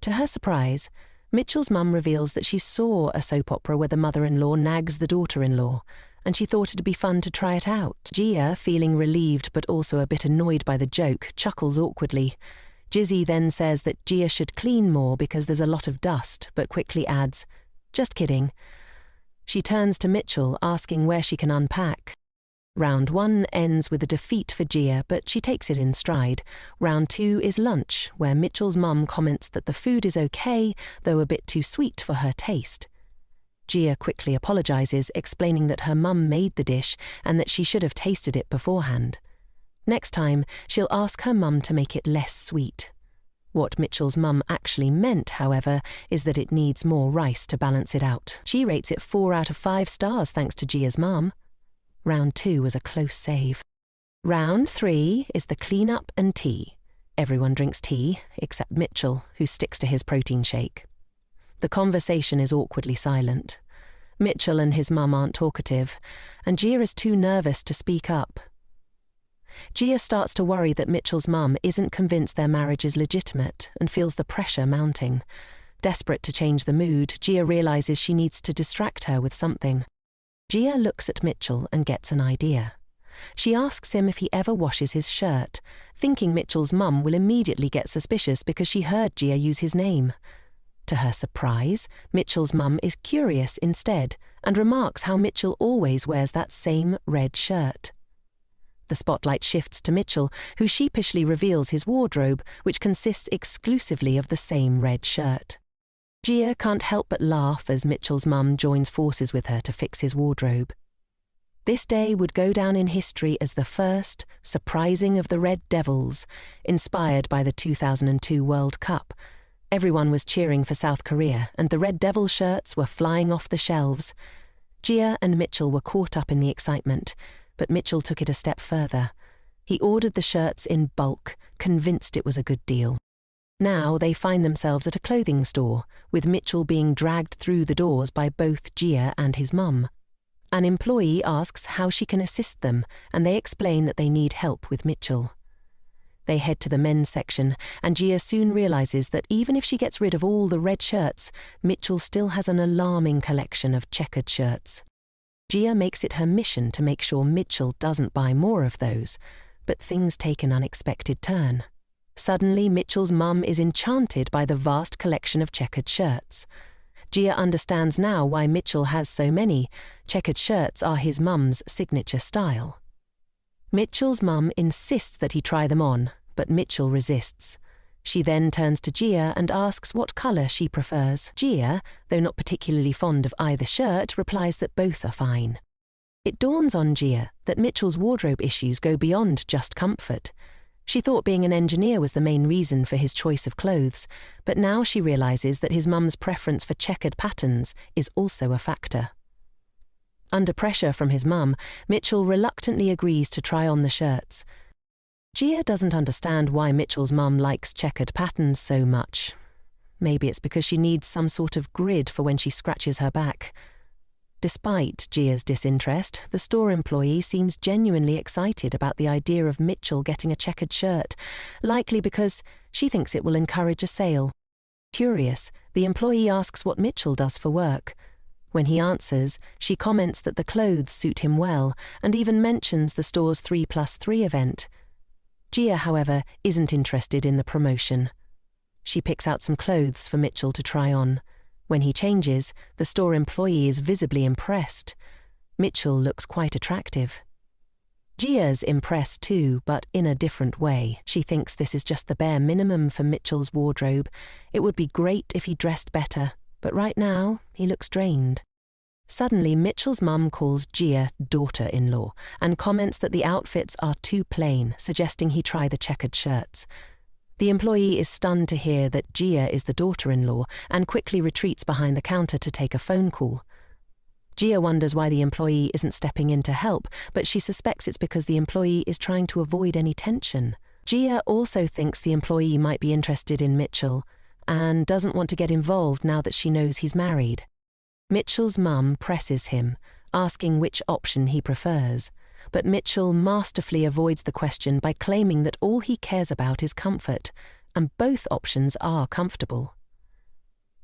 To her surprise, Mitchell's mum reveals that she saw a soap opera where the mother-in-law nags the daughter-in-law, and she thought it'd be fun to try it out. Jia, feeling relieved but also a bit annoyed by the joke, chuckles awkwardly. Jizzy then says that Jia should clean more because there's a lot of dust, but quickly adds, "Just kidding." She turns to Mitchell, asking where she can unpack. Round 1 ends with a defeat for Jia, but she takes it in stride. Round 2 is lunch, where Mitchell's mum comments that the food is okay, though a bit too sweet for her taste. Jia quickly apologizes, explaining that her mum made the dish and that she should have tasted it beforehand. Next time, she'll ask her mum to make it less sweet. What Mitchell's mum actually meant, however, is that it needs more rice to balance it out. She rates it 4 out of 5 stars thanks to Jia's mum. Round 2 was a close save. Round 3 is the clean-up and tea. Everyone drinks tea, except Mitchell, who sticks to his protein shake. The conversation is awkwardly silent. Mitchell and his mum aren't talkative, and Jia is too nervous to speak up. Jia starts to worry that Mitchell's mum isn't convinced their marriage is legitimate and feels the pressure mounting. Desperate to change the mood, Jia realizes she needs to distract her with something. Jia looks at Mitchell and gets an idea. She asks him if he ever washes his shirt, thinking Mitchell's mum will immediately get suspicious because she heard Jia use his name. To her surprise, Mitchell's mum is curious instead and remarks how Mitchell always wears that same red shirt. The spotlight shifts to Mitchell, who sheepishly reveals his wardrobe, which consists exclusively of the same red shirt. Jia can't help but laugh as Mitchell's mum joins forces with her to fix his wardrobe. This day would go down in history as the first surprising of the Red Devils, inspired by the 2002 World Cup. Everyone was cheering for South Korea, and the Red Devil shirts were flying off the shelves. Jia and Mitchell were caught up in the excitement, but Mitchell took it a step further. He ordered the shirts in bulk, convinced it was a good deal. Now they find themselves at a clothing store, with Mitchell being dragged through the doors by both Jia and his mum. An employee asks how she can assist them, and they explain that they need help with Mitchell. They head to the men's section, and Gia soon realizes that even if she gets rid of all the red shirts, Mitchell still has an alarming collection of checkered shirts. Gia makes it her mission to make sure Mitchell doesn't buy more of those, but things take an unexpected turn. Suddenly, Mitchell's mum is enchanted by the vast collection of checkered shirts. Gia understands now why Mitchell has so many. Checkered shirts are his mum's signature style. Mitchell's mum insists that he try them on, but Mitchell resists. She then turns to Gia and asks what colour she prefers. Gia, though not particularly fond of either shirt, replies that both are fine. It dawns on Gia that Mitchell's wardrobe issues go beyond just comfort. She thought being an engineer was the main reason for his choice of clothes, but now she realises that his mum's preference for checkered patterns is also a factor. Under pressure from his mum, Mitchell reluctantly agrees to try on the shirts. Gia doesn't understand why Mitchell's mum likes checkered patterns so much. Maybe it's because she needs some sort of grid for when she scratches her back. Despite Gia's disinterest, the store employee seems genuinely excited about the idea of Mitchell getting a checkered shirt, likely because she thinks it will encourage a sale. Curious, the employee asks what Mitchell does for work. When he answers, she comments that the clothes suit him well, and even mentions the store's 3+3 event. Gia, however, isn't interested in the promotion. She picks out some clothes for Mitchell to try on. When he changes, the store employee is visibly impressed. Mitchell looks quite attractive. Gia's impressed too, but in a different way. She thinks this is just the bare minimum for Mitchell's wardrobe. It would be great if he dressed better, but right now, he looks drained. Suddenly, Mitchell's mum calls Gia daughter-in-law and comments that the outfits are too plain, suggesting he try the checkered shirts. The employee is stunned to hear that Gia is the daughter-in-law and quickly retreats behind the counter to take a phone call. Gia wonders why the employee isn't stepping in to help, but she suspects it's because the employee is trying to avoid any tension. Gia also thinks the employee might be interested in Mitchell and doesn't want to get involved now that she knows he's married. Mitchell's mum presses him, asking which option he prefers, but Mitchell masterfully avoids the question by claiming that all he cares about is comfort, and both options are comfortable.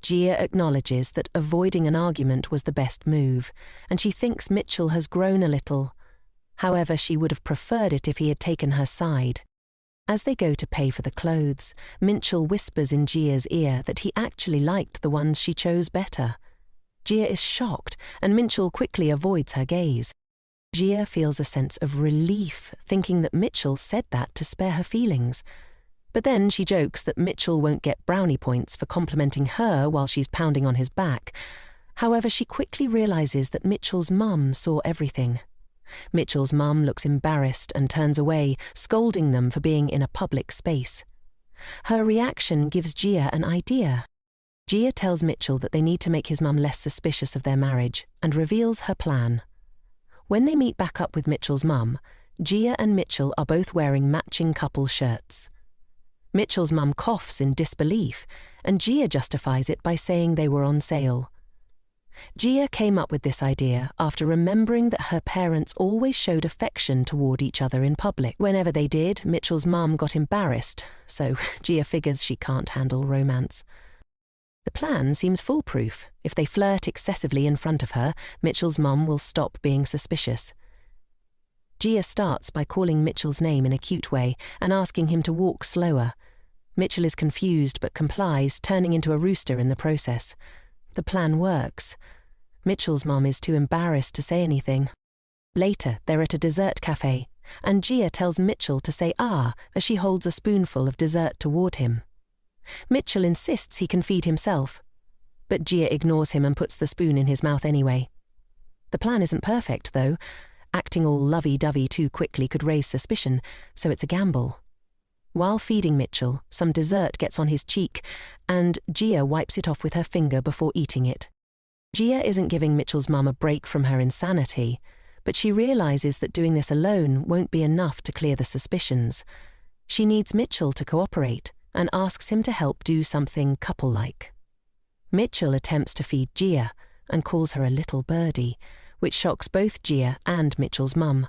Gia acknowledges that avoiding an argument was the best move, and she thinks Mitchell has grown a little. However, she would have preferred it if he had taken her side. As they go to pay for the clothes, Mitchell whispers in Gia's ear that he actually liked the ones she chose better. Gia is shocked, and Mitchell quickly avoids her gaze. Gia feels a sense of relief, thinking that Mitchell said that to spare her feelings. But then she jokes that Mitchell won't get brownie points for complimenting her while she's pounding on his back. However, she quickly realizes that Mitchell's mum saw everything. Mitchell's mum looks embarrassed and turns away, scolding them for being in a public space. Her reaction gives Gia an idea. Gia tells Mitchell that they need to make his mum less suspicious of their marriage and reveals her plan. When they meet back up with Mitchell's mum, Gia and Mitchell are both wearing matching couple shirts. Mitchell's mum coughs in disbelief, and Gia justifies it by saying they were on sale. Gia came up with this idea after remembering that her parents always showed affection toward each other in public. Whenever they did, Mitchell's mum got embarrassed, so Gia figures she can't handle romance. The plan seems foolproof. If they flirt excessively in front of her, Mitchell's mum will stop being suspicious. Gia starts by calling Mitchell's name in a cute way and asking him to walk slower. Mitchell is confused but complies, turning into a rooster in the process. The plan works. Mitchell's mum is too embarrassed to say anything. Later, they're at a dessert cafe, and Gia tells Mitchell to say "ah" as she holds a spoonful of dessert toward him. Mitchell insists he can feed himself, but Gia ignores him and puts the spoon in his mouth anyway. The plan isn't perfect, though. Acting all lovey-dovey too quickly could raise suspicion, so it's a gamble. While feeding Mitchell, some dessert gets on his cheek, and Gia wipes it off with her finger before eating it. Gia isn't giving Mitchell's mum a break from her insanity, but she realizes that doing this alone won't be enough to clear the suspicions. She needs Mitchell to cooperate, and asks him to help do something couple-like. Mitchell attempts to feed Gia and calls her a little birdie, which shocks both Gia and Mitchell's mum.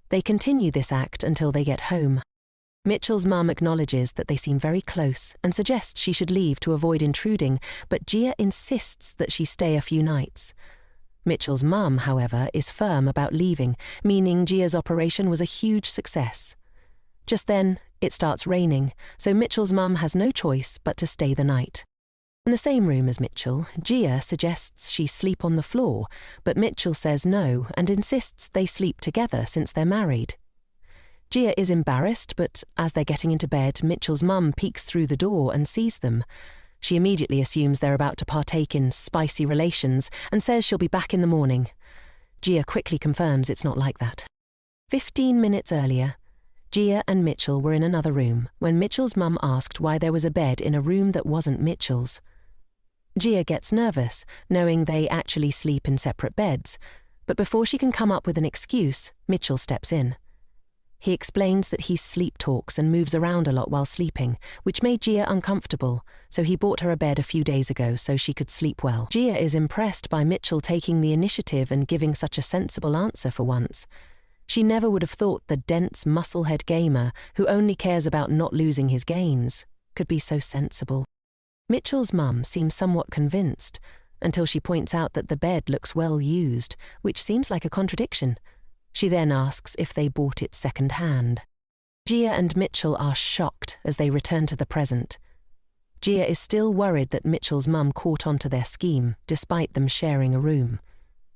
They continue this act until they get home. Mitchell's mum acknowledges that they seem very close and suggests she should leave to avoid intruding, but Gia insists that she stay a few nights. Mitchell's mum, however, is firm about leaving, meaning Gia's operation was a huge success. Just then, it starts raining, so Mitchell's mum has no choice but to stay the night. In the same room as Mitchell, Gia suggests she sleep on the floor, but Mitchell says no and insists they sleep together since they're married. Gia is embarrassed, but as they're getting into bed, Mitchell's mum peeks through the door and sees them. She immediately assumes they're about to partake in spicy relations and says she'll be back in the morning. Gia quickly confirms it's not like that. 15 minutes earlier, Gia and Mitchell were in another room when Mitchell's mum asked why there was a bed in a room that wasn't Mitchell's. Gia gets nervous, knowing they actually sleep in separate beds, but before she can come up with an excuse, Mitchell steps in. He explains that he sleep talks and moves around a lot while sleeping, which made Gia uncomfortable, so he bought her a bed a few days ago so she could sleep well. Gia is impressed by Mitchell taking the initiative and giving such a sensible answer for once. She never would have thought the dense musclehead gamer, who only cares about not losing his gains, could be so sensible. Mitchell's mum seems somewhat convinced, until she points out that the bed looks well used, which seems like a contradiction. She then asks if they bought it second-hand. Gia and Mitchell are shocked as they return to the present. Gia is still worried that Mitchell's mum caught on to their scheme, despite them sharing a room.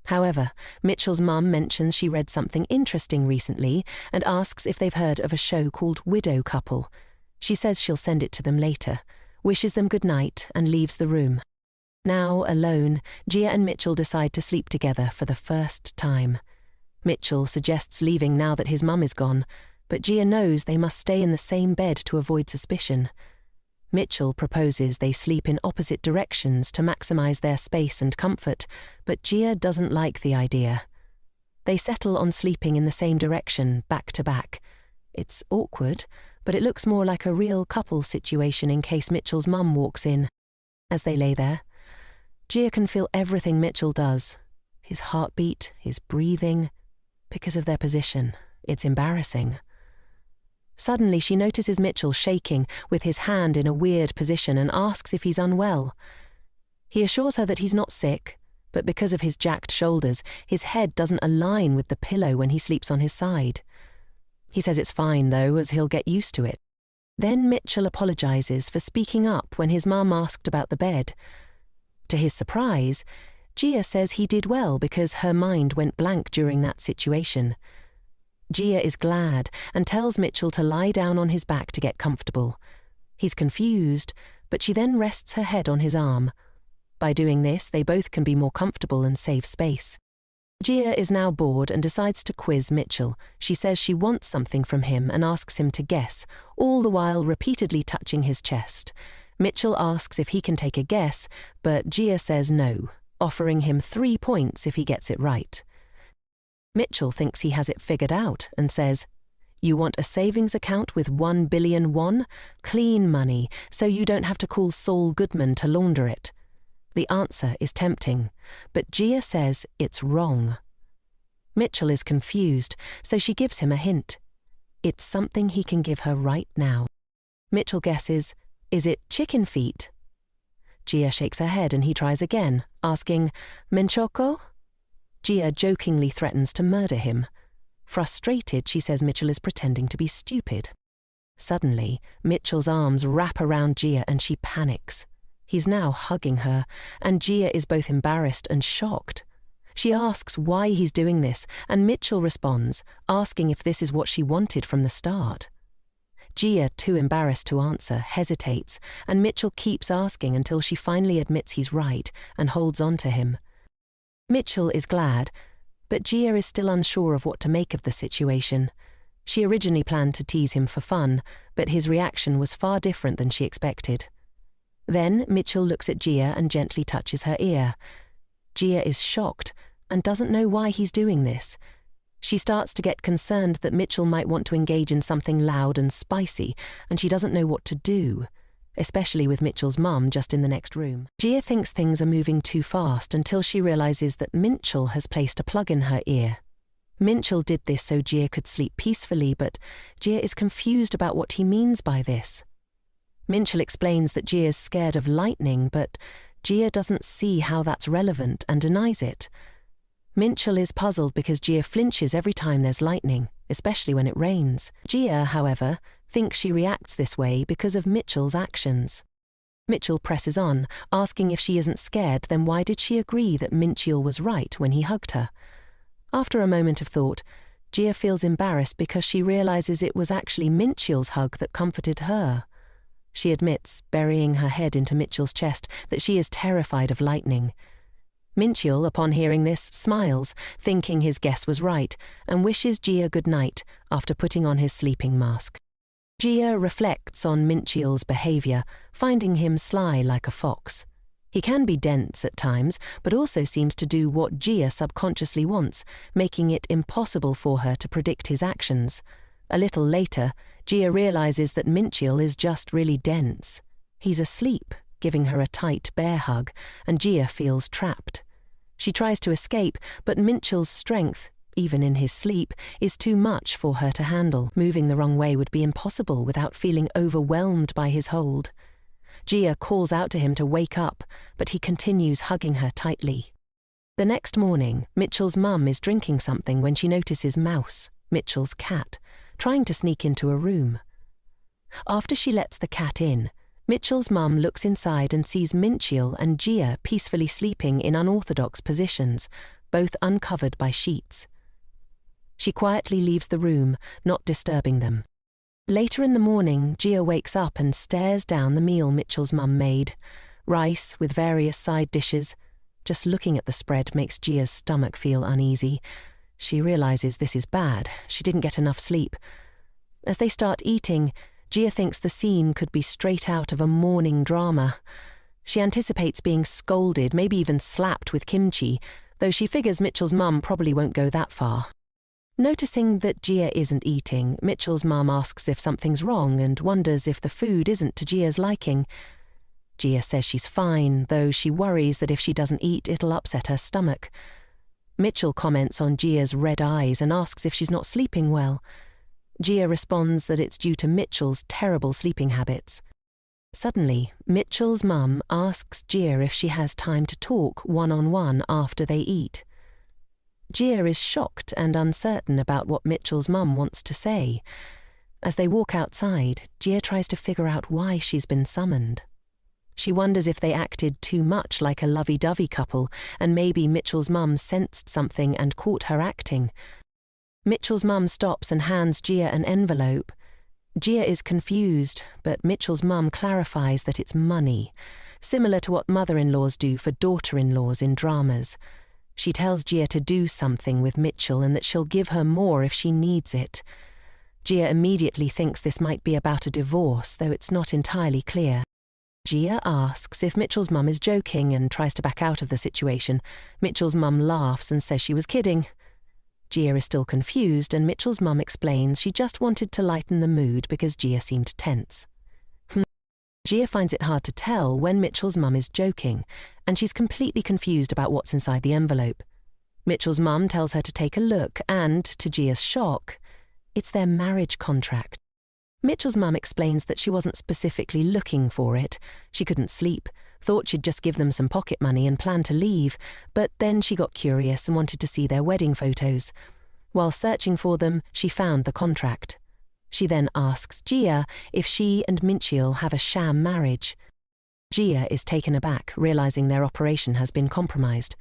However, Mitchell's mum mentions she read something interesting recently and asks if they've heard of a show called Widow Couple. She says she'll send it to them later, wishes them good night, and leaves the room. Now, alone, Gia and Mitchell decide to sleep together for the first time. Mitchell suggests leaving now that his mum is gone, but Gia knows they must stay in the same bed to avoid suspicion. Mitchell proposes they sleep in opposite directions to maximize their space and comfort, but Gia doesn't like the idea. They settle on sleeping in the same direction, back to back. It's awkward, but it looks more like a real couple situation in case Mitchell's mum walks in. As they lay there, Gia can feel everything Mitchell does. His heartbeat, his breathing. Because of their position, it's embarrassing. Suddenly she notices Mitchell shaking, with his hand in a weird position, and asks if he's unwell. He assures her that he's not sick, but because of his jacked shoulders, his head doesn't align with the pillow when he sleeps on his side. He says it's fine though, as he'll get used to it. Then Mitchell apologizes for speaking up when his mum asked about the bed. To his surprise, Gia says he did well because her mind went blank during that situation. Gia is glad and tells Mitchell to lie down on his back to get comfortable. He's confused, but she then rests her head on his arm. By doing this, they both can be more comfortable and save space. Gia is now bored and decides to quiz Mitchell. She says she wants something from him and asks him to guess, all the while repeatedly touching his chest. Mitchell asks if he can take a guess, but Gia says no, offering him 3 points if he gets it right. Mitchell thinks he has it figured out and says, "You want a savings account with 1 billion won? Clean money, so you don't have to call Saul Goodman to launder it." The answer is tempting, but Gia says it's wrong. Mitchell is confused, so she gives him a hint. It's something he can give her right now. Mitchell guesses, "Is it chicken feet?" Gia shakes her head and he tries again, asking, "Menchoko?" Gia jokingly threatens to murder him. Frustrated, she says Mitchell is pretending to be stupid. Suddenly, Mitchell's arms wrap around Gia and she panics. He's now hugging her, and Gia is both embarrassed and shocked. She asks why he's doing this, and Mitchell responds, asking if this is what she wanted from the start. Gia, too embarrassed to answer, hesitates, and Mitchell keeps asking until she finally admits he's right and holds on to him. Mitchell is glad, but Gia is still unsure of what to make of the situation. She originally planned to tease him for fun, but his reaction was far different than she expected. Then Mitchell looks at Gia and gently touches her ear. Gia is shocked and doesn't know why he's doing this. She starts to get concerned that Mitchell might want to engage in something loud and spicy, and she doesn't know what to do. especially with Mitchell's mum just in the next room. Jia thinks things are moving too fast until she realizes that Mitchell has placed a plug in her ear. Mitchell did this so Jia could sleep peacefully, but Jia is confused about what he means by this. Mitchell explains that Jia is scared of lightning, but Jia doesn't see how that's relevant and denies it. Mitchell is puzzled because Jia flinches every time there's lightning, especially when it rains. Jia, however, thinks she reacts this way because of Mitchell's actions. Mitchell presses on, asking if she isn't scared, then why did she agree that Mitchell was right when he hugged her? After a moment of thought, Jia feels embarrassed because she realizes it was actually Mitchell's hug that comforted her. She admits, burying her head into Mitchell's chest, that she is terrified of lightning. Mitchell, upon hearing this, smiles, thinking his guess was right, and wishes Jia good night after putting on his sleeping mask. Jia reflects on Mitchell's behavior, finding him sly like a fox. He can be dense at times, but also seems to do what Jia subconsciously wants, making it impossible for her to predict his actions. A little later, Jia realizes that Mitchell is just really dense. He's asleep, giving her a tight bear hug, and Jia feels trapped. She tries to escape, but Mitchell's strength, even in his sleep, is too much for her to handle. Moving the wrong way would be impossible without feeling overwhelmed by his hold. Jia calls out to him to wake up, but he continues hugging her tightly. The next morning, Mitchell's mum is drinking something when she notices Mouse, Mitchell's cat, trying to sneak into a room. After she lets the cat in, Mitchell's mum looks inside and sees Mitchell and Jia peacefully sleeping in unorthodox positions, both uncovered by sheets. She quietly leaves the room, not disturbing them. Later in the morning, Jia wakes up and stares down the meal Mitchell's mum made. Rice with various side dishes. Just looking at the spread makes Jia's stomach feel uneasy. She realizes this is bad. She didn't get enough sleep. As they start eating, Jia thinks the scene could be straight out of a morning drama. She anticipates being scolded, maybe even slapped with kimchi, though she figures Mitchell's mum probably won't go that far. Noticing that Jia isn't eating, Mitchell's mum asks if something's wrong and wonders if the food isn't to Jia's liking. Jia says she's fine, though she worries that if she doesn't eat, it'll upset her stomach. Mitchell comments on Jia's red eyes and asks if she's not sleeping well. Jia responds that it's due to Mitchell's terrible sleeping habits. Suddenly, Mitchell's mum asks Jia if she has time to talk one-on-one after they eat. Jia is shocked and uncertain about what Mitchell's mum wants to say. As they walk outside, Jia tries to figure out why she's been summoned. She wonders if they acted too much like a lovey-dovey couple, and maybe Mitchell's mum sensed something and caught her acting. Mitchell's mum stops and hands Jia an envelope. Jia is confused, but Mitchell's mum clarifies that it's money, similar to what mother-in-laws do for daughter-in-laws in dramas. She tells Jia to do something with Mitchell and that she'll give her more if she needs it. Jia immediately thinks this might be about a divorce, though it's not entirely clear. Jia asks if Mitchell's mum is joking and tries to back out of the situation. Mitchell's mum laughs and says she was kidding. Jia is still confused, and Mitchell's mum explains she just wanted to lighten the mood because Jia seemed tense. Jia finds it hard to tell when Mitchell's mum is joking, and she's completely confused about what's inside the envelope. Mitchell's mum tells her to take a look, and, to Jia's shock, it's their marriage contract. Mitchell's mum explains that she wasn't specifically looking for it. She couldn't sleep, thought she'd just give them some pocket money and planned to leave, but then she got curious and wanted to see their wedding photos. While searching for them, she found the contract. She then asks Jia if she and Mitchell have a sham marriage. Jia is taken aback, realizing their operation has been compromised.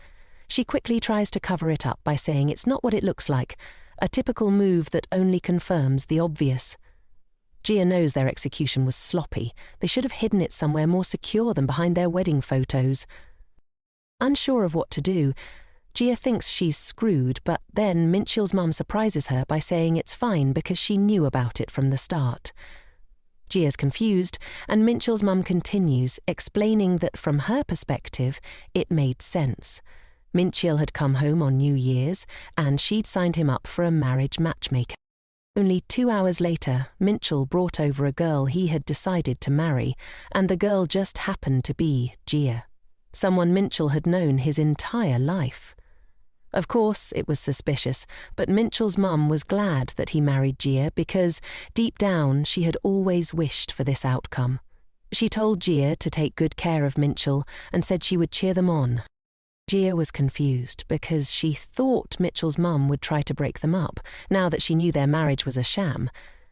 She quickly tries to cover it up by saying it's not what it looks like, a typical move that only confirms the obvious. Jia knows their execution was sloppy. They should have hidden it somewhere more secure than behind their wedding photos. Unsure of what to do, Jia thinks she's screwed, but then Mitchell's mum surprises her by saying it's fine because she knew about it from the start. Jia's confused, and Mitchell's mum continues, explaining that from her perspective, it made sense. Mitchell had come home on New Year's, and she'd signed him up for a marriage matchmaker. Only 2 hours later, Minchil brought over a girl he had decided to marry, and the girl just happened to be Jia, someone Minchil had known his entire life. Of course, it was suspicious, but Minchil's mum was glad that he married Jia because, deep down, she had always wished for this outcome. She told Jia to take good care of Minchil and said she would cheer them on. Jia was confused because she thought Mitchell's mum would try to break them up, now that she knew their marriage was a sham.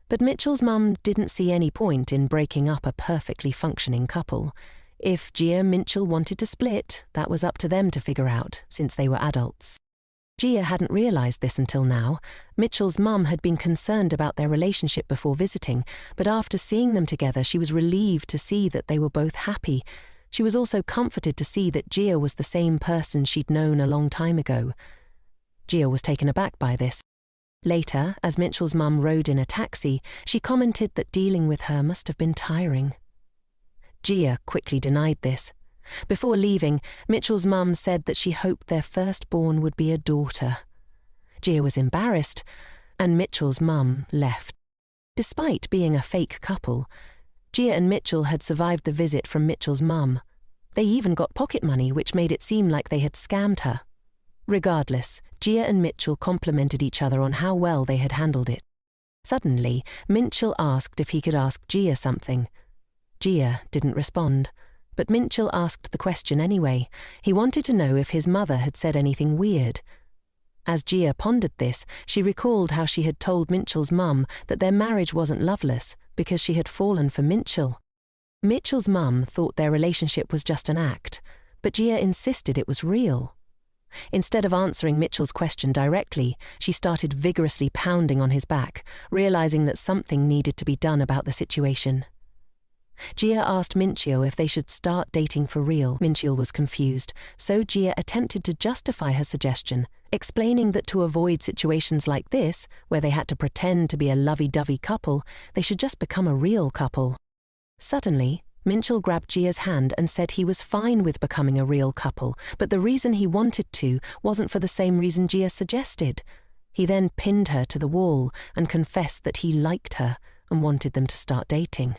But Mitchell's mum didn't see any point in breaking up a perfectly functioning couple. If Jia and Minchil wanted to split, that was up to them to figure out, since they were adults. Jia hadn't realized this until now. Mitchell's mum had been concerned about their relationship before visiting, but after seeing them together, she was relieved to see that they were both happy. She was also comforted to see that Jia was the same person she'd known a long time ago. Jia was taken aback by this. Later, as Mitchell's mum rode in a taxi, she commented that dealing with her must have been tiring. Jia quickly denied this. Before leaving, Mitchell's mum said that she hoped their firstborn would be a daughter. Jia was embarrassed, and Mitchell's mum left. Despite being a fake couple, Jia and Mitchell had survived the visit from Mitchell's mum. They even got pocket money, which made it seem like they had scammed her. Regardless, Jia and Mitchell complimented each other on how well they had handled it. Suddenly, Mitchell asked if he could ask Jia something. Jia didn't respond, but Mitchell asked the question anyway. He wanted to know if his mother had said anything weird. As Jia pondered this, she recalled how she had told Mitchell's mum that their marriage wasn't loveless because she had fallen for Mitchell. Mitchell's mum thought their relationship was just an act, but Jia insisted it was real. Instead of answering Mitchell's question directly, she started vigorously pounding on his back, realizing that something needed to be done about the situation. Jia asked Minchil if they should start dating for real. Minchil was confused, so Jia attempted to justify her suggestion, explaining that to avoid situations like this, where they had to pretend to be a lovey-dovey couple, they should just become a real couple. Suddenly, Minchil grabbed Jia's hand and said he was fine with becoming a real couple, but the reason he wanted to wasn't for the same reason Jia suggested. He then pinned her to the wall and confessed that he liked her and wanted them to start dating.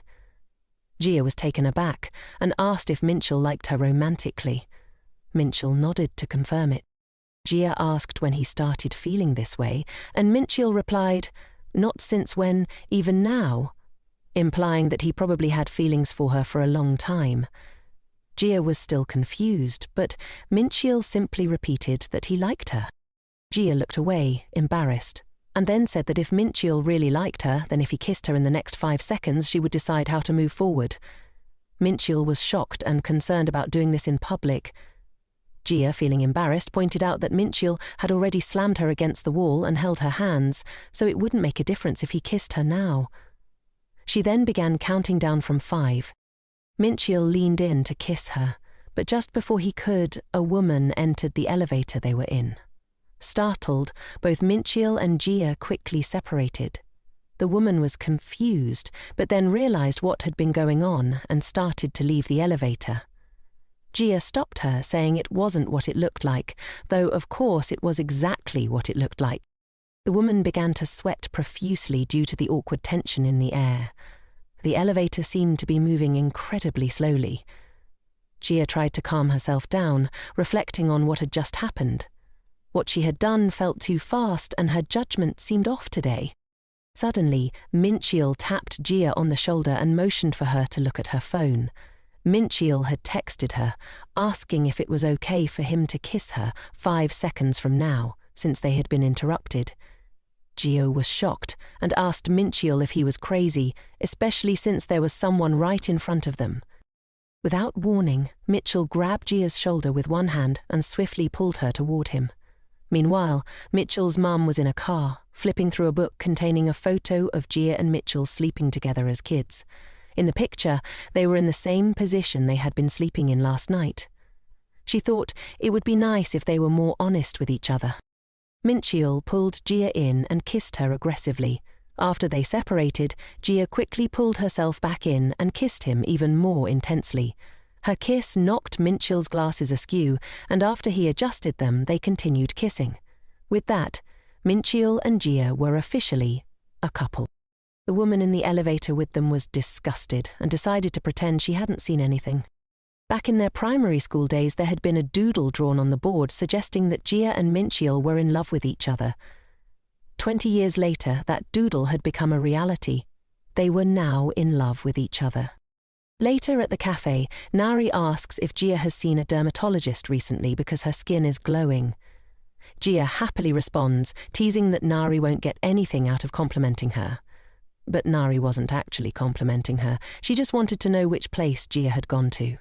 Jia was taken aback and asked if Minchil liked her romantically. Minchil nodded to confirm it. Jia asked when he started feeling this way, and Minchil replied, "Not since when, even now," implying that he probably had feelings for her for a long time. Jia was still confused, but Minchil simply repeated that he liked her. Jia looked away, embarrassed, and then said that if Minchil really liked her, then if he kissed her in the next 5 seconds, she would decide how to move forward. Minchil was shocked and concerned about doing this in public. Jia, feeling embarrassed, pointed out that Minchil had already slammed her against the wall and held her hands, so it wouldn't make a difference if he kissed her now. She then began counting down from 5. Minchil leaned in to kiss her, but just before he could, a woman entered the elevator they were in. Startled, both Minchil and Jia quickly separated. The woman was confused, but then realized what had been going on and started to leave the elevator. Jia stopped her, saying it wasn't what it looked like, though of course it was exactly what it looked like. The woman began to sweat profusely due to the awkward tension in the air. The elevator seemed to be moving incredibly slowly. Jia tried to calm herself down, reflecting on what had just happened. What she had done felt too fast and her judgment seemed off today. Suddenly, Minchil tapped Jia on the shoulder and motioned for her to look at her phone. Minchil had texted her, asking if it was okay for him to kiss her 5 seconds from now, since they had been interrupted. Jia was shocked and asked Minchil if he was crazy, especially since there was someone right in front of them. Without warning, Mitchell grabbed Jia's shoulder with one hand and swiftly pulled her toward him. Meanwhile, Mitchell's mum was in a car, flipping through a book containing a photo of Jia and Mitchell sleeping together as kids. In the picture, they were in the same position they had been sleeping in last night. She thought it would be nice if they were more honest with each other. Minchil pulled Jia in and kissed her aggressively. After they separated, Jia quickly pulled herself back in and kissed him even more intensely. Her kiss knocked Minchil's glasses askew, and after he adjusted them, they continued kissing. With that, Minchil and Jia were officially a couple. The woman in the elevator with them was disgusted and decided to pretend she hadn't seen anything. Back in their primary school days, there had been a doodle drawn on the board suggesting that Jia and Mincheol were in love with each other. 20 years later, that doodle had become a reality. They were now in love with each other. Later at the cafe, Nari asks if Jia has seen a dermatologist recently because her skin is glowing. Jia happily responds, teasing that Nari won't get anything out of complimenting her. But Nari wasn't actually complimenting her. She just wanted to know which place Jia had gone to.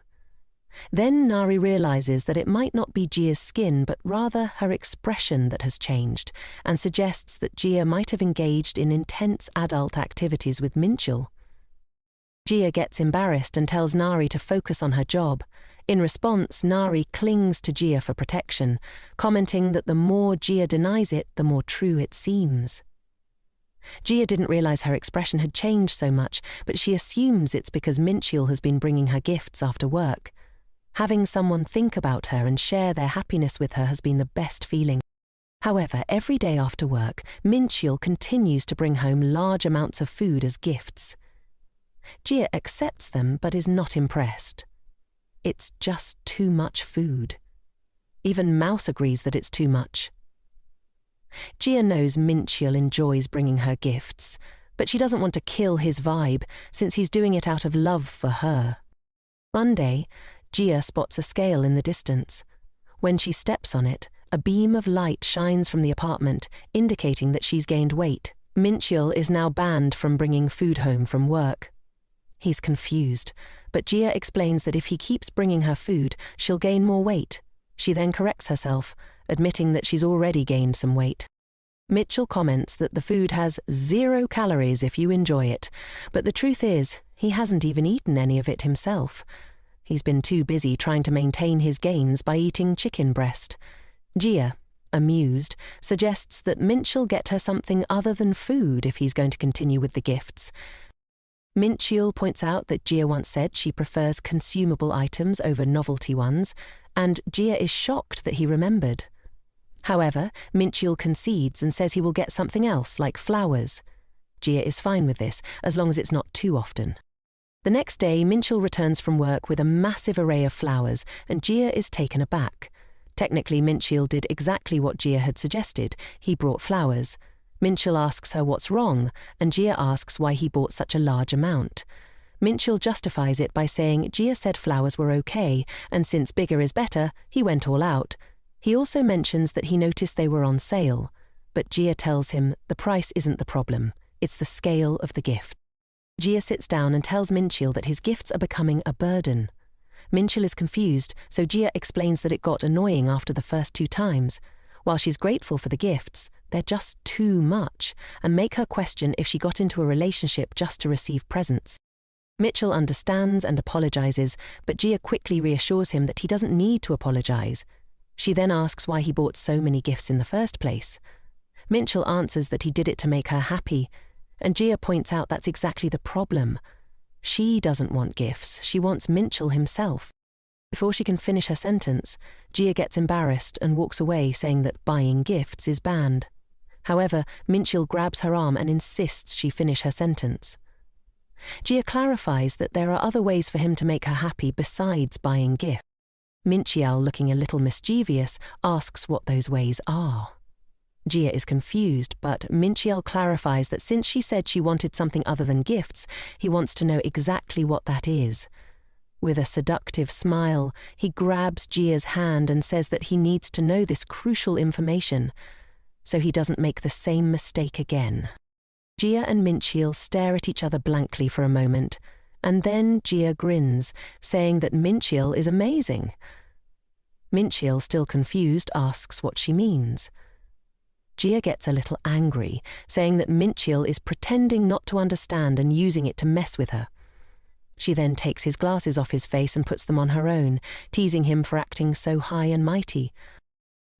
Then Nari realizes that it might not be Jia's skin, but rather her expression that has changed, and suggests that Jia might have engaged in intense adult activities with Mincheol. Jia gets embarrassed and tells Nari to focus on her job. In response, Nari clings to Jia for protection, commenting that the more Jia denies it, the more true it seems. Jia didn't realize her expression had changed so much, but she assumes it's because Mincheol has been bringing her gifts after work. Having someone think about her and share their happiness with her has been the best feeling. However, every day after work, Mincheol continues to bring home large amounts of food as gifts. Jia accepts them but is not impressed. It's just too much food. Even Mouse agrees that it's too much. Jia knows Mincheol enjoys bringing her gifts, but she doesn't want to kill his vibe since he's doing it out of love for her. One day, Jia spots a scale in the distance. When she steps on it, a beam of light shines from the apartment, indicating that she's gained weight. Mincheol is now banned from bringing food home from work. He's confused, but Jia explains that if he keeps bringing her food, she'll gain more weight. She then corrects herself, admitting that she's already gained some weight. Mincheol comments that the food has 0 calories if you enjoy it, but the truth is, he hasn't even eaten any of it himself. He's been too busy trying to maintain his gains by eating chicken breast. Jia, amused, suggests that Mincheol get her something other than food if he's going to continue with the gifts. Mincheol points out that Jia once said she prefers consumable items over novelty ones, and Jia is shocked that he remembered. However, Mincheol concedes and says he will get something else, like flowers. Jia is fine with this, as long as it's not too often. The next day, Mincheol returns from work with a massive array of flowers, and Jia is taken aback. Technically, Mincheol did exactly what Jia had suggested. He brought flowers. Mincheol asks her what's wrong, and Jia asks why he bought such a large amount. Mincheol justifies it by saying Jia said flowers were okay, and since bigger is better, he went all out. He also mentions that he noticed they were on sale, but Jia tells him the price isn't the problem, it's the scale of the gift. Jia sits down and tells Mincheol that his gifts are becoming a burden. Mincheol is confused, so Jia explains that it got annoying after the first 2 times. While she's grateful for the gifts, they're just too much, and make her question if she got into a relationship just to receive presents. Mincheol understands and apologizes, but Jia quickly reassures him that he doesn't need to apologize. She then asks why he bought so many gifts in the first place. Mincheol answers that he did it to make her happy, and Jia points out that's exactly the problem. She doesn't want gifts, she wants Mincheol himself. Before she can finish her sentence, Jia gets embarrassed and walks away, saying that buying gifts is banned. However, Mincheol grabs her arm and insists she finish her sentence. Jia clarifies that there are other ways for him to make her happy besides buying gifts. Mincheol, looking a little mischievous, asks what those ways are. Jia is confused, but Mincheol clarifies that since she said she wanted something other than gifts, he wants to know exactly what that is. With a seductive smile, he grabs Jia's hand and says that he needs to know this crucial information, so he doesn't make the same mistake again. Jia and Mincheol stare at each other blankly for a moment, and then Jia grins, saying that Mincheol is amazing. Mincheol, still confused, asks what she means. Jia gets a little angry, saying that Mincheol is pretending not to understand and using it to mess with her. She then takes his glasses off his face and puts them on her own, teasing him for acting so high and mighty.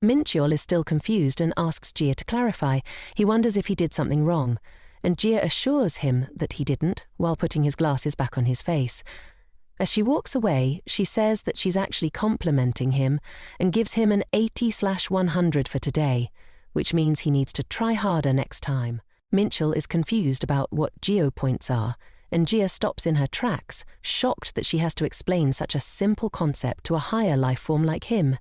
Mincheol is still confused and asks Jia to clarify. He wonders if he did something wrong, and Jia assures him that he didn't, while putting his glasses back on his face. As she walks away, she says that she's actually complimenting him and gives him an 80/100 for today, which means he needs to try harder next time. Minchil is confused about what geopoints are, and Jia stops in her tracks, shocked that she has to explain such a simple concept to a higher life form like him.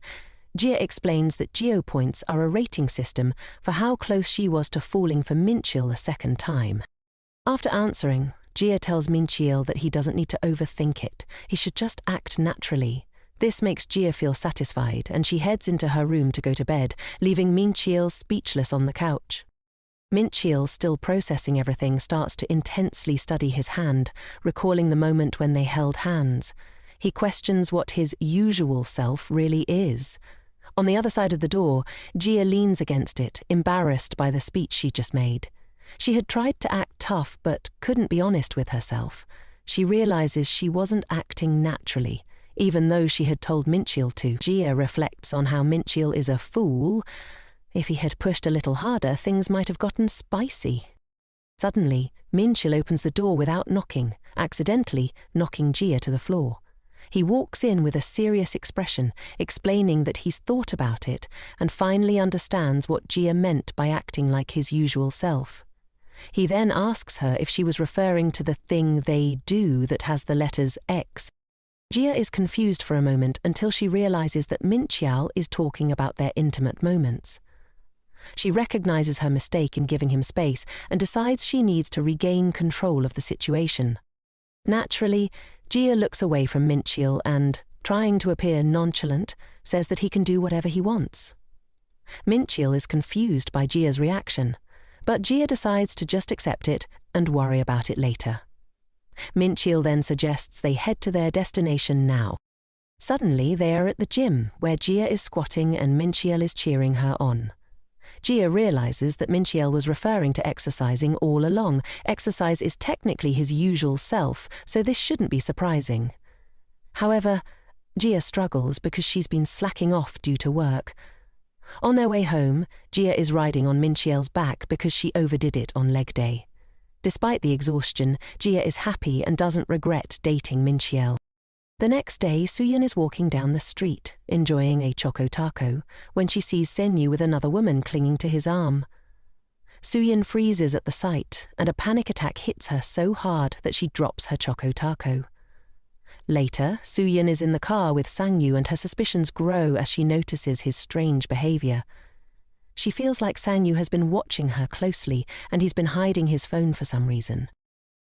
Jia explains that geopoints are a rating system for how close she was to falling for Minchil a second time. After answering, Jia tells Minchil that he doesn't need to overthink it, he should just act naturally. This makes Jia feel satisfied, and she heads into her room to go to bed, leaving Minchil speechless on the couch. Minchil, still processing everything, starts to intensely study his hand, recalling the moment when they held hands. He questions what his usual self really is. On the other side of the door, Jia leans against it, embarrassed by the speech she just made. She had tried to act tough but couldn't be honest with herself. She realizes she wasn't acting naturally, even though she had told Minchil to. Jia reflects on how Minchil is a fool. If he had pushed a little harder, things might have gotten spicy. Suddenly, Minchil opens the door without knocking, accidentally knocking Jia to the floor. He walks in with a serious expression, explaining that he's thought about it and finally understands what Jia meant by acting like his usual self. He then asks her if she was referring to the thing they do that has the letters X. Jia is confused for a moment until she realizes that Minchil is talking about their intimate moments. She recognizes her mistake in giving him space and decides she needs to regain control of the situation. Naturally, Jia looks away from Minchil and, trying to appear nonchalant, says that he can do whatever he wants. Minchil is confused by Jia's reaction, but Jia decides to just accept it and worry about it later. Minchil then suggests they head to their destination now. Suddenly, they are at the gym, where Jia is squatting and Minchil is cheering her on. Jia realizes that Minchil was referring to exercising all along. Exercise is technically his usual self, so this shouldn't be surprising. However, Jia struggles because she's been slacking off due to work. On their way home, Jia is riding on Minchil's back because she overdid it on leg day. Despite the exhaustion, Jia is happy and doesn't regret dating Minchil. The next day, Suyeon is walking down the street, enjoying a choco taco, when she sees Senyu with another woman clinging to his arm. Suyeon freezes at the sight, and a panic attack hits her so hard that she drops her choco taco. Later, Suyeon is in the car with Sangyu and her suspicions grow as she notices his strange behavior. She feels like Sangyu has been watching her closely and he's been hiding his phone for some reason.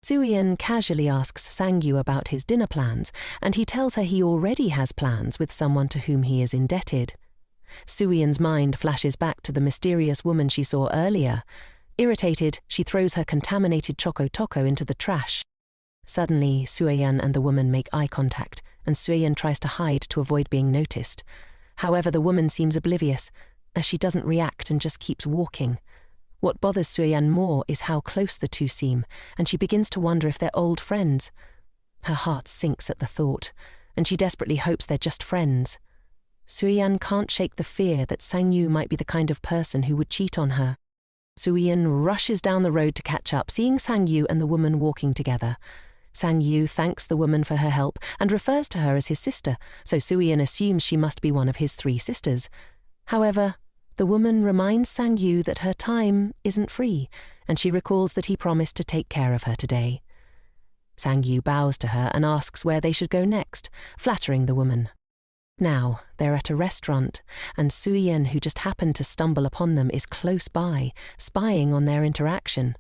Suyeon casually asks Sangyu about his dinner plans, and he tells her he already has plans with someone to whom he is indebted. Suyeon's mind flashes back to the mysterious woman she saw earlier. Irritated, she throws her contaminated choco taco into the trash. Suddenly, Suyeon and the woman make eye contact, and Suyeon tries to hide to avoid being noticed. However, the woman seems oblivious, as she doesn't react and just keeps walking. What bothers Suyeon more is how close the two seem, and she begins to wonder if they're old friends. Her heart sinks at the thought, and she desperately hopes they're just friends. Suyeon can't shake the fear that Sangyu might be the kind of person who would cheat on her. Suyeon rushes down the road to catch up, seeing Sangyu and the woman walking together. Sangyu thanks the woman for her help and refers to her as his sister, so Suyeon assumes she must be one of his 3 sisters. However, the woman reminds Sangyu that her time isn't free, and she recalls that he promised to take care of her today. Sangyu bows to her and asks where they should go next, flattering the woman. Now, they're at a restaurant, and Suyeon, who just happened to stumble upon them, is close by, spying on their interaction.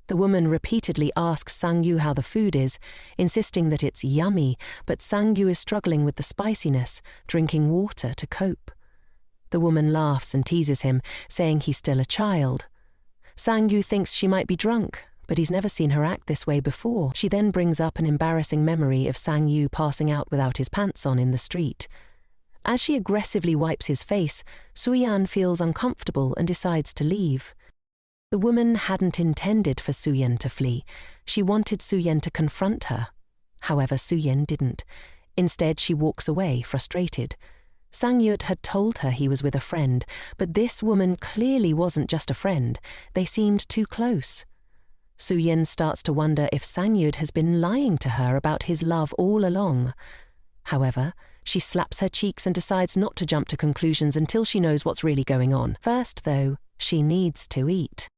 The woman repeatedly asks Sangyu how the food is, insisting that it's yummy, but Sangyu is struggling with the spiciness, drinking water to cope. The woman laughs and teases him, saying he's still a child. Sangyu thinks she might be drunk, but he's never seen her act this way before. She then brings up an embarrassing memory of Sangyu passing out without his pants on in the street. As she aggressively wipes his face, Suyeon feels uncomfortable and decides to leave. The woman hadn't intended for Suyeon to flee. She wanted Suyeon to confront her. However, Suyeon didn't. Instead, she walks away, frustrated. Sangyut had told her he was with a friend, but this woman clearly wasn't just a friend. They seemed too close. Suyeon starts to wonder if Sangyut has been lying to her about his love all along. However, she slaps her cheeks and decides not to jump to conclusions until she knows what's really going on. First, though, she needs to eat.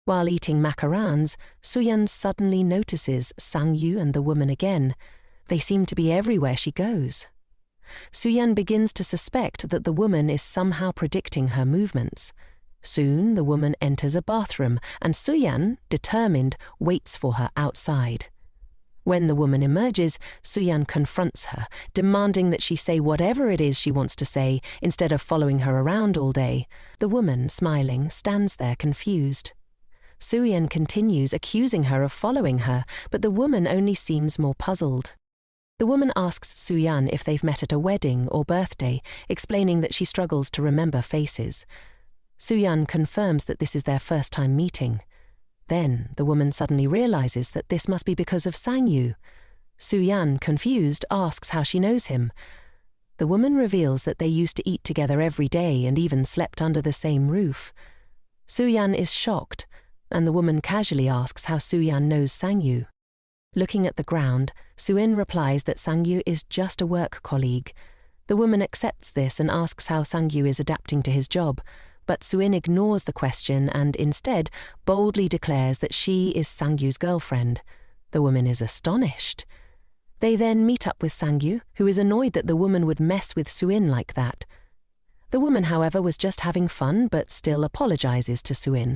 While eating macarons, Suyeon suddenly notices Sangyu and the woman again. They seem to be everywhere she goes. Suyeon begins to suspect that the woman is somehow predicting her movements. Soon, the woman enters a bathroom, and Suyeon, determined, waits for her outside. When the woman emerges, Suyeon confronts her, demanding that she say whatever it is she wants to say instead of following her around all day. The woman, smiling, stands there confused. Suyeon continues accusing her of following her, but the woman only seems more puzzled. The woman asks Suyeon if they've met at a wedding or birthday, explaining that she struggles to remember faces. Suyeon confirms that this is their first time meeting. Then the woman suddenly realizes that this must be because of Sangyu. Suyeon, confused, asks how she knows him. The woman reveals that they used to eat together every day and even slept under the same roof. Suyeon is shocked, and the woman casually asks how Suyeon knows Sangyu. Looking at the ground, Suyeon replies that Sangyu is just a work colleague. The woman accepts this and asks how Sangyu is adapting to his job, but Suyeon ignores the question and instead boldly declares that she is Sangyu's girlfriend. The woman is astonished. They then meet up with Sangyu, who is annoyed that the woman would mess with Suyeon like that. The woman, however, was just having fun but still apologizes to Suyeon.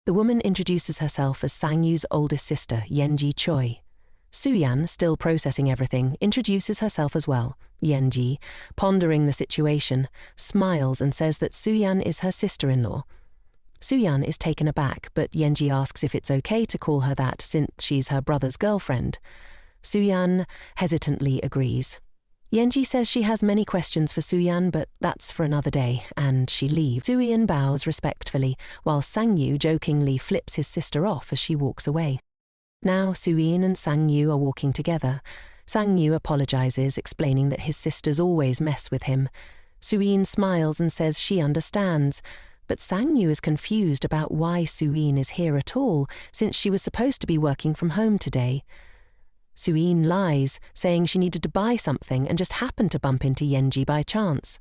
The woman introduces herself as Sangyu's oldest sister, Yenji Choi. Suyeon, still processing everything, introduces herself as well. Yenji, pondering the situation, smiles and says that Suyeon is her sister-in-law. Suyeon is taken aback, but Yenji asks if it's okay to call her that since she's her brother's girlfriend. Suyeon hesitantly agrees. Yenji says she has many questions for Suyeon, but that's for another day, and she leaves. Suyeon bows respectfully, while Sangyu jokingly flips his sister off as she walks away. Now Suyeon and Sangyu are walking together. Sangyu apologizes, explaining that his sisters always mess with him. Suyeon smiles and says she understands, but Sangyu is confused about why Suyeon is here at all, since she was supposed to be working from home today. Suyeon lies, saying she needed to buy something and just happened to bump into Yenji by chance.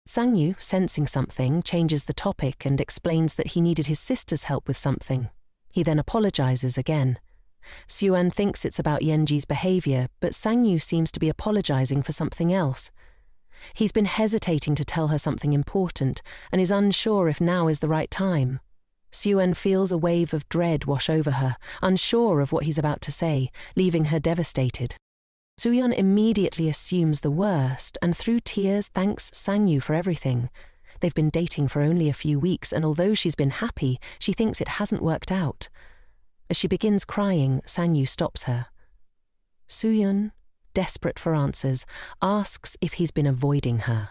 Sangyu, sensing something, changes the topic and explains that he needed his sister's help with something. He then apologizes again. Suyeon thinks it's about Yenji's behavior, but Sangyu seems to be apologizing for something else. He's been hesitating to tell her something important and is unsure if now is the right time. Suyeon feels a wave of dread wash over her, unsure of what he's about to say, leaving her devastated. Suyeon immediately assumes the worst and through tears thanks Sangyu for everything. They've been dating for only a few weeks, and although she's been happy, she thinks it hasn't worked out. As she begins crying, Sangyu stops her. Suyeon, desperate for answers, asks if he's been avoiding her.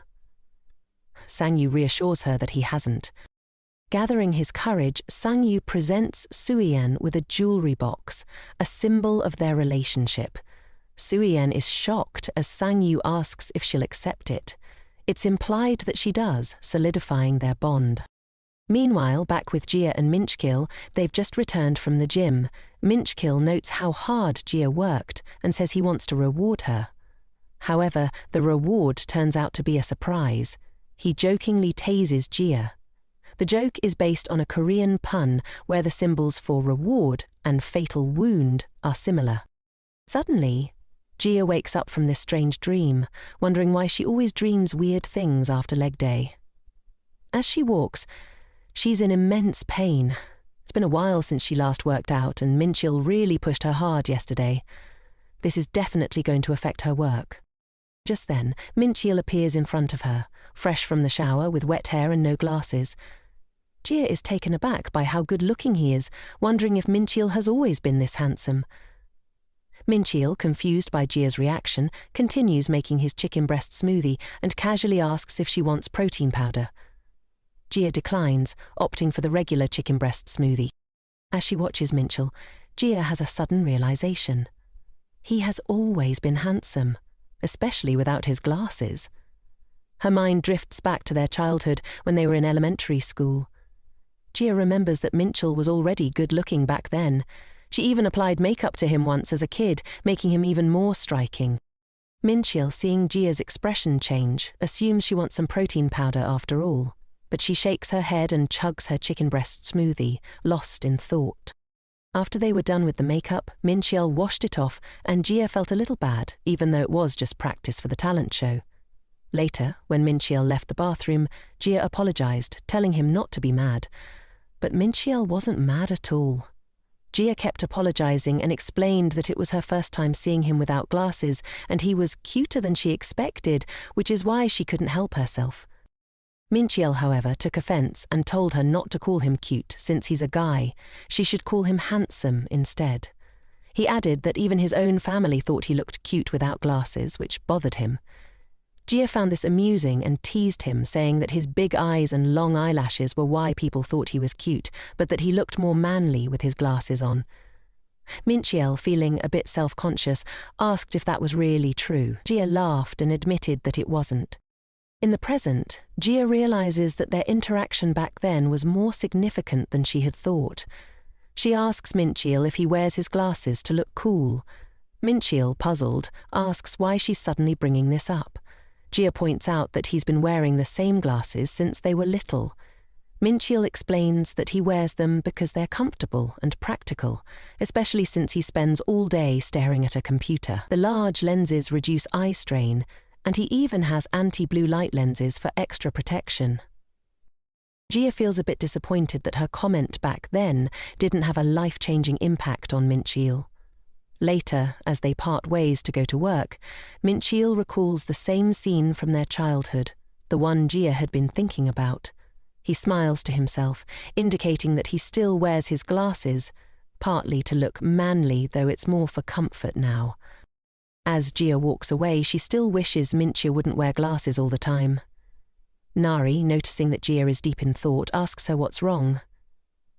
Sangyu reassures her that he hasn't. Gathering his courage, Sangyu presents Suyeon with a jewelry box, a symbol of their relationship. Suyeon is shocked as Sangyu asks if she'll accept it. It's implied that she does, solidifying their bond. Meanwhile, back with Jia and Minchkil, they've just returned from the gym. Minchkil notes how hard Jia worked and says he wants to reward her. However, the reward turns out to be a surprise. He jokingly tases Jia. The joke is based on a Korean pun where the symbols for reward and fatal wound are similar. Suddenly, Jia wakes up from this strange dream, wondering why she always dreams weird things after leg day. As she walks, she's in immense pain. It's been a while since she last worked out, and Minchil really pushed her hard yesterday. This is definitely going to affect her work. Just then, Minchil appears in front of her, fresh from the shower with wet hair and no glasses. Jia is taken aback by how good-looking he is, wondering if Minchil has always been this handsome. Minchil, confused by Jia's reaction, continues making his chicken breast smoothie and casually asks if she wants protein powder. Jia declines, opting for the regular chicken breast smoothie. As she watches Minchil, Jia has a sudden realization. He has always been handsome, especially without his glasses. Her mind drifts back to their childhood when they were in elementary school. Jia remembers that Minchil was already good-looking back then. She even applied makeup to him once as a kid, making him even more striking. Minchil, seeing Jia's expression change, assumes she wants some protein powder after all. but she shakes her head and chugs her chicken breast smoothie, lost in thought. After they were done with the makeup, Minchiel washed it off, and Jia felt a little bad, even though it was just practice for the talent show. Later, when Minchiel left the bathroom, Jia apologized, telling him not to be mad. But Minchiel wasn't mad at all. Jia kept apologizing and explained that it was her first time seeing him without glasses, and he was cuter than she expected, which is why she couldn't help herself. Minchiel, however, took offense and told her not to call him cute since he's a guy. She should call him handsome instead. He added that even his own family thought he looked cute without glasses, which bothered him. Jia found this amusing and teased him, saying that his big eyes and long eyelashes were why people thought he was cute, but that he looked more manly with his glasses on. Minchiel, feeling a bit self-conscious, asked if that was really true. Jia laughed and admitted that it wasn't. In the present, Jia realizes that their interaction back then was more significant than she had thought. She asks Minchiel if he wears his glasses to look cool. Minchiel, puzzled, asks why she's suddenly bringing this up. Jia points out that he's been wearing the same glasses since they were little. Minchiel explains that he wears them because they're comfortable and practical, especially since he spends all day staring at a computer. The large lenses reduce eye strain, and he even has anti-blue light lenses for extra protection. Jia feels a bit disappointed that her comment back then didn't have a life-changing impact on Minchiel. Later, as they part ways to go to work, Minchiel recalls the same scene from their childhood, the one Jia had been thinking about. He smiles to himself, indicating that he still wears his glasses, partly to look manly, though it's more for comfort now. As Jia walks away, she still wishes Minchiel wouldn't wear glasses all the time. Nari, noticing that Jia is deep in thought, asks her what's wrong.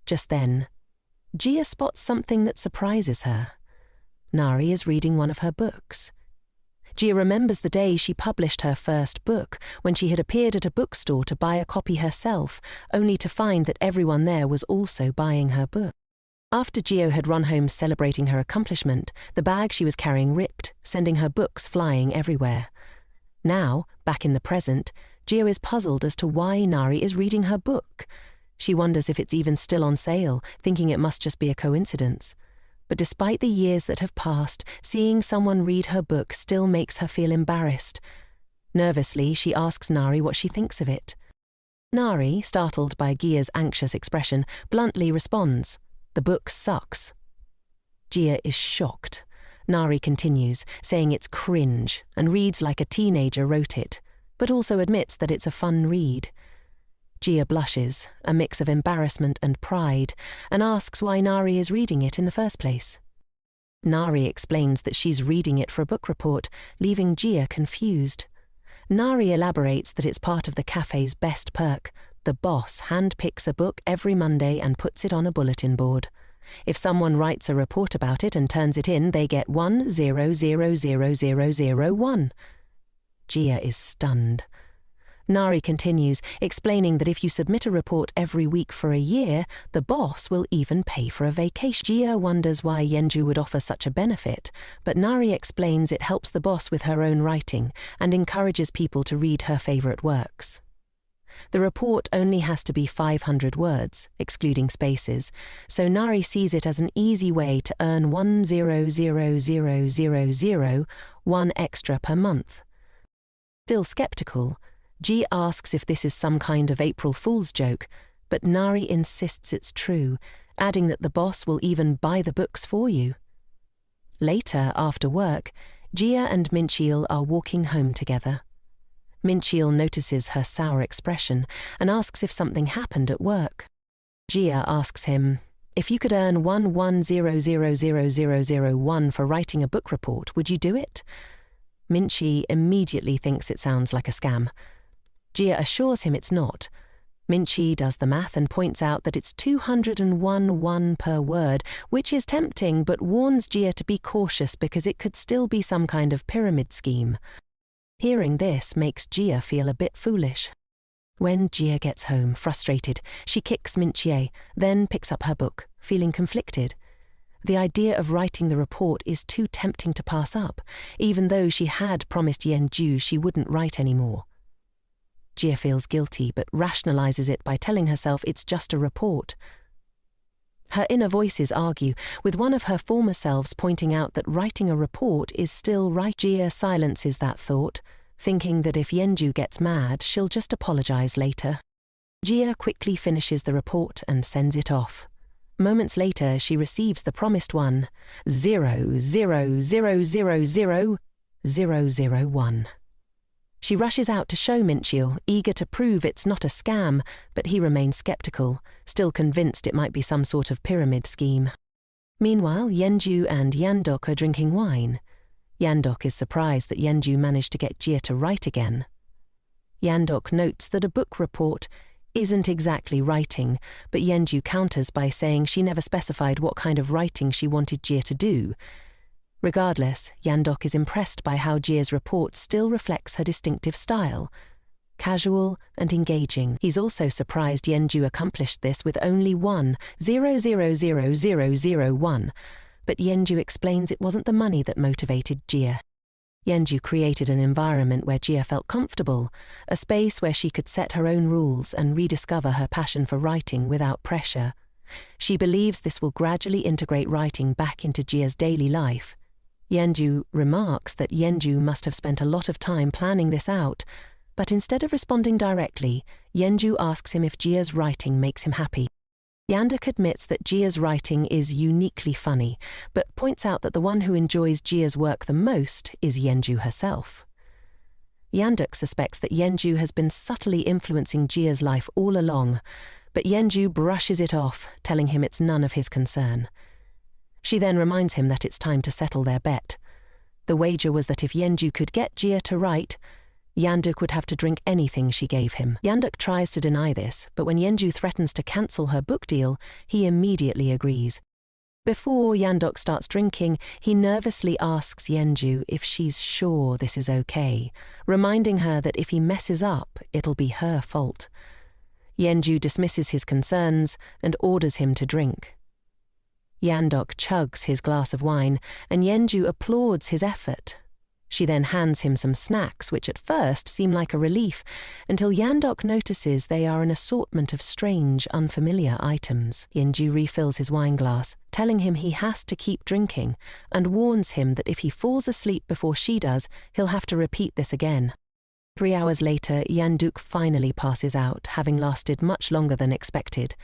Just then, Jia spots something that surprises her. Nari is reading one of her books. Jia remembers the day she published her first book, when she had appeared at a bookstore to buy a copy herself, only to find that everyone there was also buying her book. After Jia had run home celebrating her accomplishment, the bag she was carrying ripped, sending her books flying everywhere. Now, back in the present, Jia is puzzled as to why Nari is reading her book. She wonders if it's even still on sale, thinking it must just be a coincidence. But despite the years that have passed, seeing someone read her book still makes her feel embarrassed. Nervously, she asks Nari what she thinks of it. Nari, startled by Gia's anxious expression, bluntly responds, "The book sucks." Jia is shocked. Nari continues, saying it's cringe and reads like a teenager wrote it, but also admits that it's a fun read. Jia blushes, a mix of embarrassment and pride, and asks why Nari is reading it in the first place. Nari explains that she's reading it for a book report, leaving Jia confused. Nari elaborates that it's part of the cafe's best perk. The boss handpicks a book every Monday and puts it on a bulletin board. If someone writes a report about it and turns it in, they get 1,000,001. Jia is stunned. Nari continues, explaining that if you submit a report every week for a year, the boss will even pay for a vacation. Jia wonders why Yenju would offer such a benefit, but Nari explains it helps the boss with her own writing and encourages people to read her favorite works. The report only has to be 500 words, excluding spaces, so Nari sees it as an easy way to earn 1,000,000 extra per month. Still skeptical, Ji asks if this is some kind of April Fool's joke, but Nari insists it's true, adding that the boss will even buy the books for you. Later, after work, Jia and Minchiel are walking home together. Minchiel notices her sour expression and asks if something happened at work. Jia asks him, "If you could earn 1,000,000 for writing a book report, would you do it?" Minchi immediately thinks it sounds like a scam. Jia assures him it's not. Minchi does the math and points out that it's 201 won per word, which is tempting but warns Jia to be cautious because it could still be some kind of pyramid scheme. Hearing this makes Jia feel a bit foolish. When Jia gets home, frustrated, she kicks Minchi, then picks up her book, feeling conflicted. The idea of writing the report is too tempting to pass up, even though she had promised Yenju she wouldn't write anymore. Jia feels guilty but rationalizes it by telling herself it's just a report. Her inner voices argue, with one of her former selves pointing out that writing a report is still right. Jia silences that thought, thinking that if Yenju gets mad, she'll just apologize later. Jia quickly finishes the report and sends it off. Moments later, she receives the promised one, 000000001. She rushes out to show Minchil, eager to prove it's not a scam, but he remains skeptical, still convinced it might be some sort of pyramid scheme. Meanwhile, Yenju and Yandok are drinking wine. Yandok is surprised that Yenju managed to get Jia to write again. Yandok notes that a book report isn't exactly writing, but Yenju counters by saying she never specified what kind of writing she wanted Jia to do. Regardless, Yandok is impressed by how Jia's report still reflects her distinctive style. Casual and engaging. He's also surprised Yenju accomplished this with only 1,000,001, but Yenju explains it wasn't the money that motivated Jia. Yenju created an environment where Jia felt comfortable, a space where she could set her own rules and rediscover her passion for writing without pressure. She believes this will gradually integrate writing back into Jia's daily life. Yenju remarks that Yenju must have spent a lot of time planning this out, but instead of responding directly, Yenju asks him if Jia's writing makes him happy. Yandok admits that Jia's writing is uniquely funny, but points out that the one who enjoys Jia's work the most is Yenju herself. Yandok suspects that Yenju has been subtly influencing Jia's life all along, but Yenju brushes it off, telling him it's none of his concern. She then reminds him that it's time to settle their bet. The wager was that if Yenju could get Jia to write, Yandok would have to drink anything she gave him. Yandok tries to deny this, but when Yenju threatens to cancel her book deal, he immediately agrees. Before Yandok starts drinking, he nervously asks Yenju if she's sure this is okay, reminding her that if he messes up, it'll be her fault. Yenju dismisses his concerns and orders him to drink. Yandok chugs his glass of wine, and Yenju applauds his effort. She then hands him some snacks, which at first seem like a relief, until Yandok notices they are an assortment of strange, unfamiliar items. Yenju refills his wine glass, telling him he has to keep drinking, and warns him that if he falls asleep before she does, he'll have to repeat this again. 3 hours later, Yandok finally passes out, having lasted much longer than expected.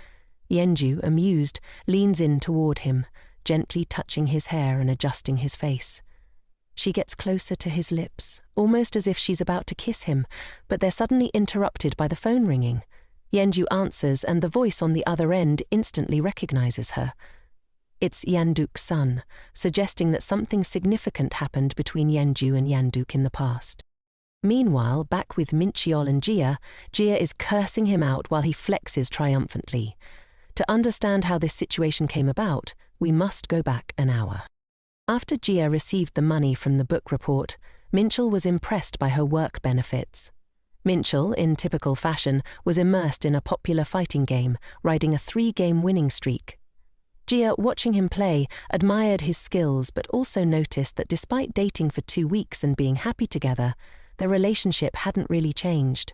Yenju, amused, leans in toward him, gently touching his hair and adjusting his face. She gets closer to his lips, almost as if she's about to kiss him, but they're suddenly interrupted by the phone ringing. Yenju answers, and the voice on the other end instantly recognizes her. It's Yandok's son, suggesting that something significant happened between Yenju and Yandok in the past. Meanwhile, back with Minchil and Jia is cursing him out while he flexes triumphantly. To understand how this situation came about, we must go back an hour. After Jia received the money from the book report, Minchil was impressed by her work benefits. Minchil, in typical fashion, was immersed in a popular fighting game, riding a 3-game winning streak. Jia, watching him play, admired his skills but also noticed that despite dating for 2 weeks and being happy together, their relationship hadn't really changed.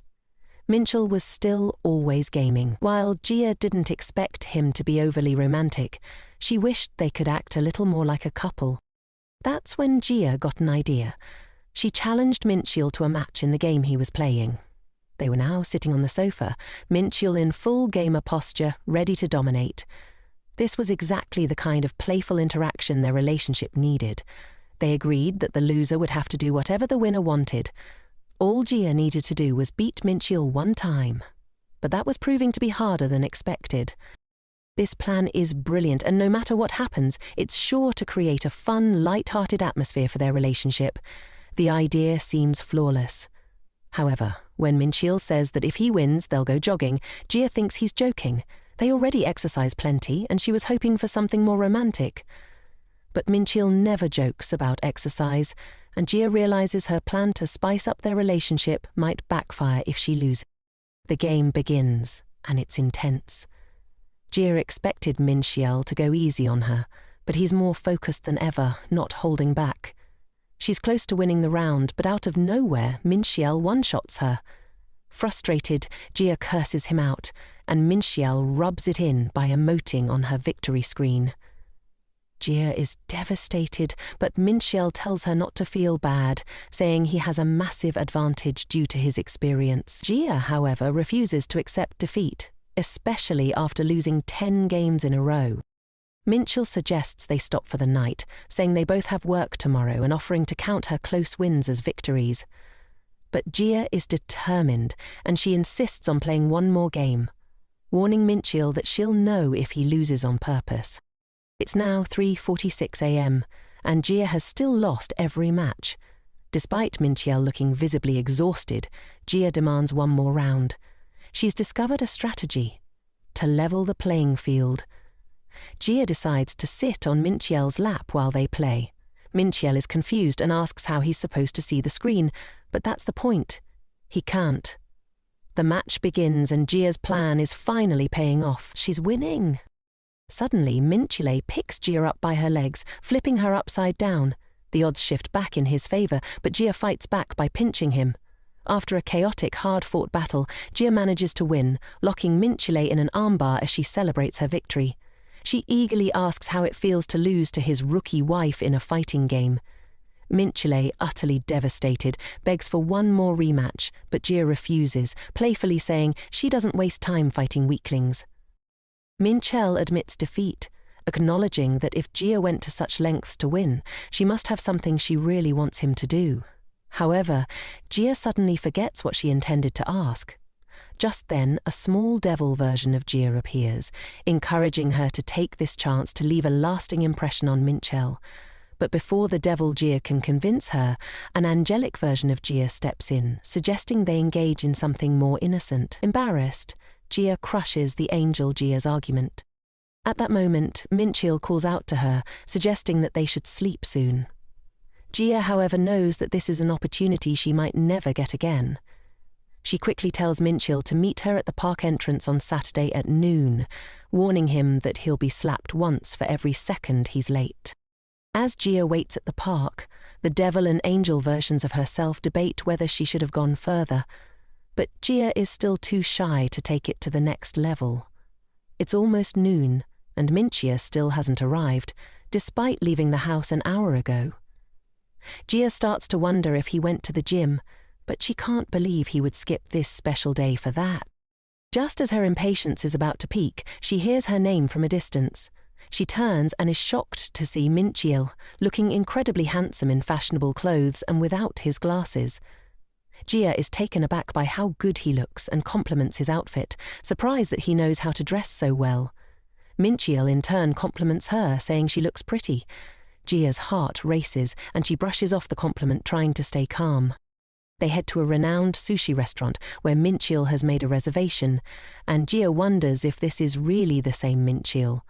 Minchil was still always gaming. While Jia didn't expect him to be overly romantic, she wished they could act a little more like a couple. That's when Jia got an idea. She challenged Minchil to a match in the game he was playing. They were now sitting on the sofa, Minchil in full gamer posture, ready to dominate. This was exactly the kind of playful interaction their relationship needed. They agreed that the loser would have to do whatever the winner wanted. All Jia needed to do was beat Minchil 1 time. But that was proving to be harder than expected. This plan is brilliant, and no matter what happens, it's sure to create a fun, light-hearted atmosphere for their relationship. The idea seems flawless. However, when Minchil says that if he wins, they'll go jogging, Jia thinks he's joking. They already exercise plenty, and she was hoping for something more romantic. But Minchil never jokes about exercise, and Jia realizes her plan to spice up their relationship might backfire if she loses. The game begins, and it's intense. Jia expected Minchil to go easy on her, but he's more focused than ever, not holding back. She's close to winning the round, but out of nowhere, Minchil one-shots her. Frustrated, Jia curses him out, and Minxiel rubs it in by emoting on her victory screen. Jia is devastated, but Minxiel tells her not to feel bad, saying he has a massive advantage due to his experience. Jia, however, refuses to accept defeat, especially after losing 10 games in a row. Minxiel suggests they stop for the night, saying they both have work tomorrow and offering to count her close wins as victories. But Jia is determined, and she insists on playing one more game, warning Minxiel that she'll know if he loses on purpose. It's now 3:46 a.m., and Jia has still lost every match. Despite Minxiel looking visibly exhausted, Jia demands one more round. She's discovered a strategy: to level the playing field. Jia decides to sit on Minxiel's lap while they play. Minxiel is confused and asks how he's supposed to see the screen, but that's the point. He can't. The match begins and Jia's plan is finally paying off. She's winning. Suddenly, Minxiel picks Jia up by her legs, flipping her upside down. The odds shift back in his favor, but Jia fights back by pinching him. After a chaotic, hard-fought battle, Jia manages to win, locking Minxiel in an armbar as she celebrates her victory. She eagerly asks how it feels to lose to his rookie wife in a fighting game. Minxiel, utterly devastated, begs for one more rematch, but Jia refuses, playfully saying she doesn't waste time fighting weaklings. Minxiel admits defeat, acknowledging that if Jia went to such lengths to win, she must have something she really wants him to do. However, Jia suddenly forgets what she intended to ask. Just then, a small devil version of Jia appears, encouraging her to take this chance to leave a lasting impression on Minxiel. But before the devil Jia can convince her, an angelic version of Jia steps in, suggesting they engage in something more innocent. Embarrassed, Jia crushes the angel Jia's argument. At that moment, Minxiel calls out to her, suggesting that they should sleep soon. Jia, however, knows that this is an opportunity she might never get again. She quickly tells Minxiel to meet her at the park entrance on Saturday at noon, warning him that he'll be slapped once for every second he's late. As Jia waits at the park, the devil and angel versions of herself debate whether she should have gone further, but Jia is still too shy to take it to the next level. It's almost noon, and Minxiel still hasn't arrived, despite leaving the house an hour ago. Jia starts to wonder if he went to the gym, but she can't believe he would skip this special day for that. Just as her impatience is about to peak, she hears her name from a distance. She turns and is shocked to see Minxiel, looking incredibly handsome in fashionable clothes and without his glasses. Jia is taken aback by how good he looks and compliments his outfit, surprised that he knows how to dress so well. Minxiel in turn compliments her, saying she looks pretty. Jia's heart races, and she brushes off the compliment, trying to stay calm. They head to a renowned sushi restaurant where Minxiel has made a reservation, and Jia wonders if this is really the same Minxiel.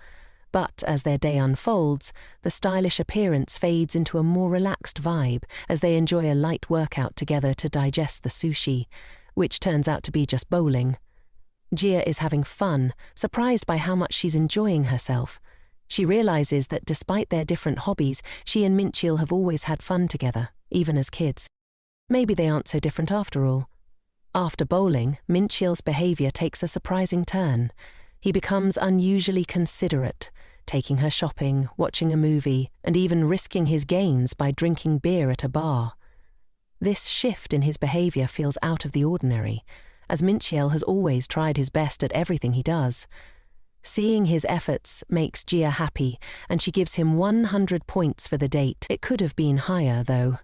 But as their day unfolds, the stylish appearance fades into a more relaxed vibe as they enjoy a light workout together to digest the sushi, which turns out to be just bowling. Jia is having fun, surprised by how much she's enjoying herself. She realizes that despite their different hobbies, she and Minxiel have always had fun together, even as kids. Maybe they aren't so different after all. After bowling, Minxiel's behavior takes a surprising turn. He becomes unusually considerate, taking her shopping, watching a movie, and even risking his gains by drinking beer at a bar. This shift in his behavior feels out of the ordinary, as Minxiel has always tried his best at everything he does. Seeing his efforts makes Jia happy, and she gives him 100 points for the date. It could have been higher, though.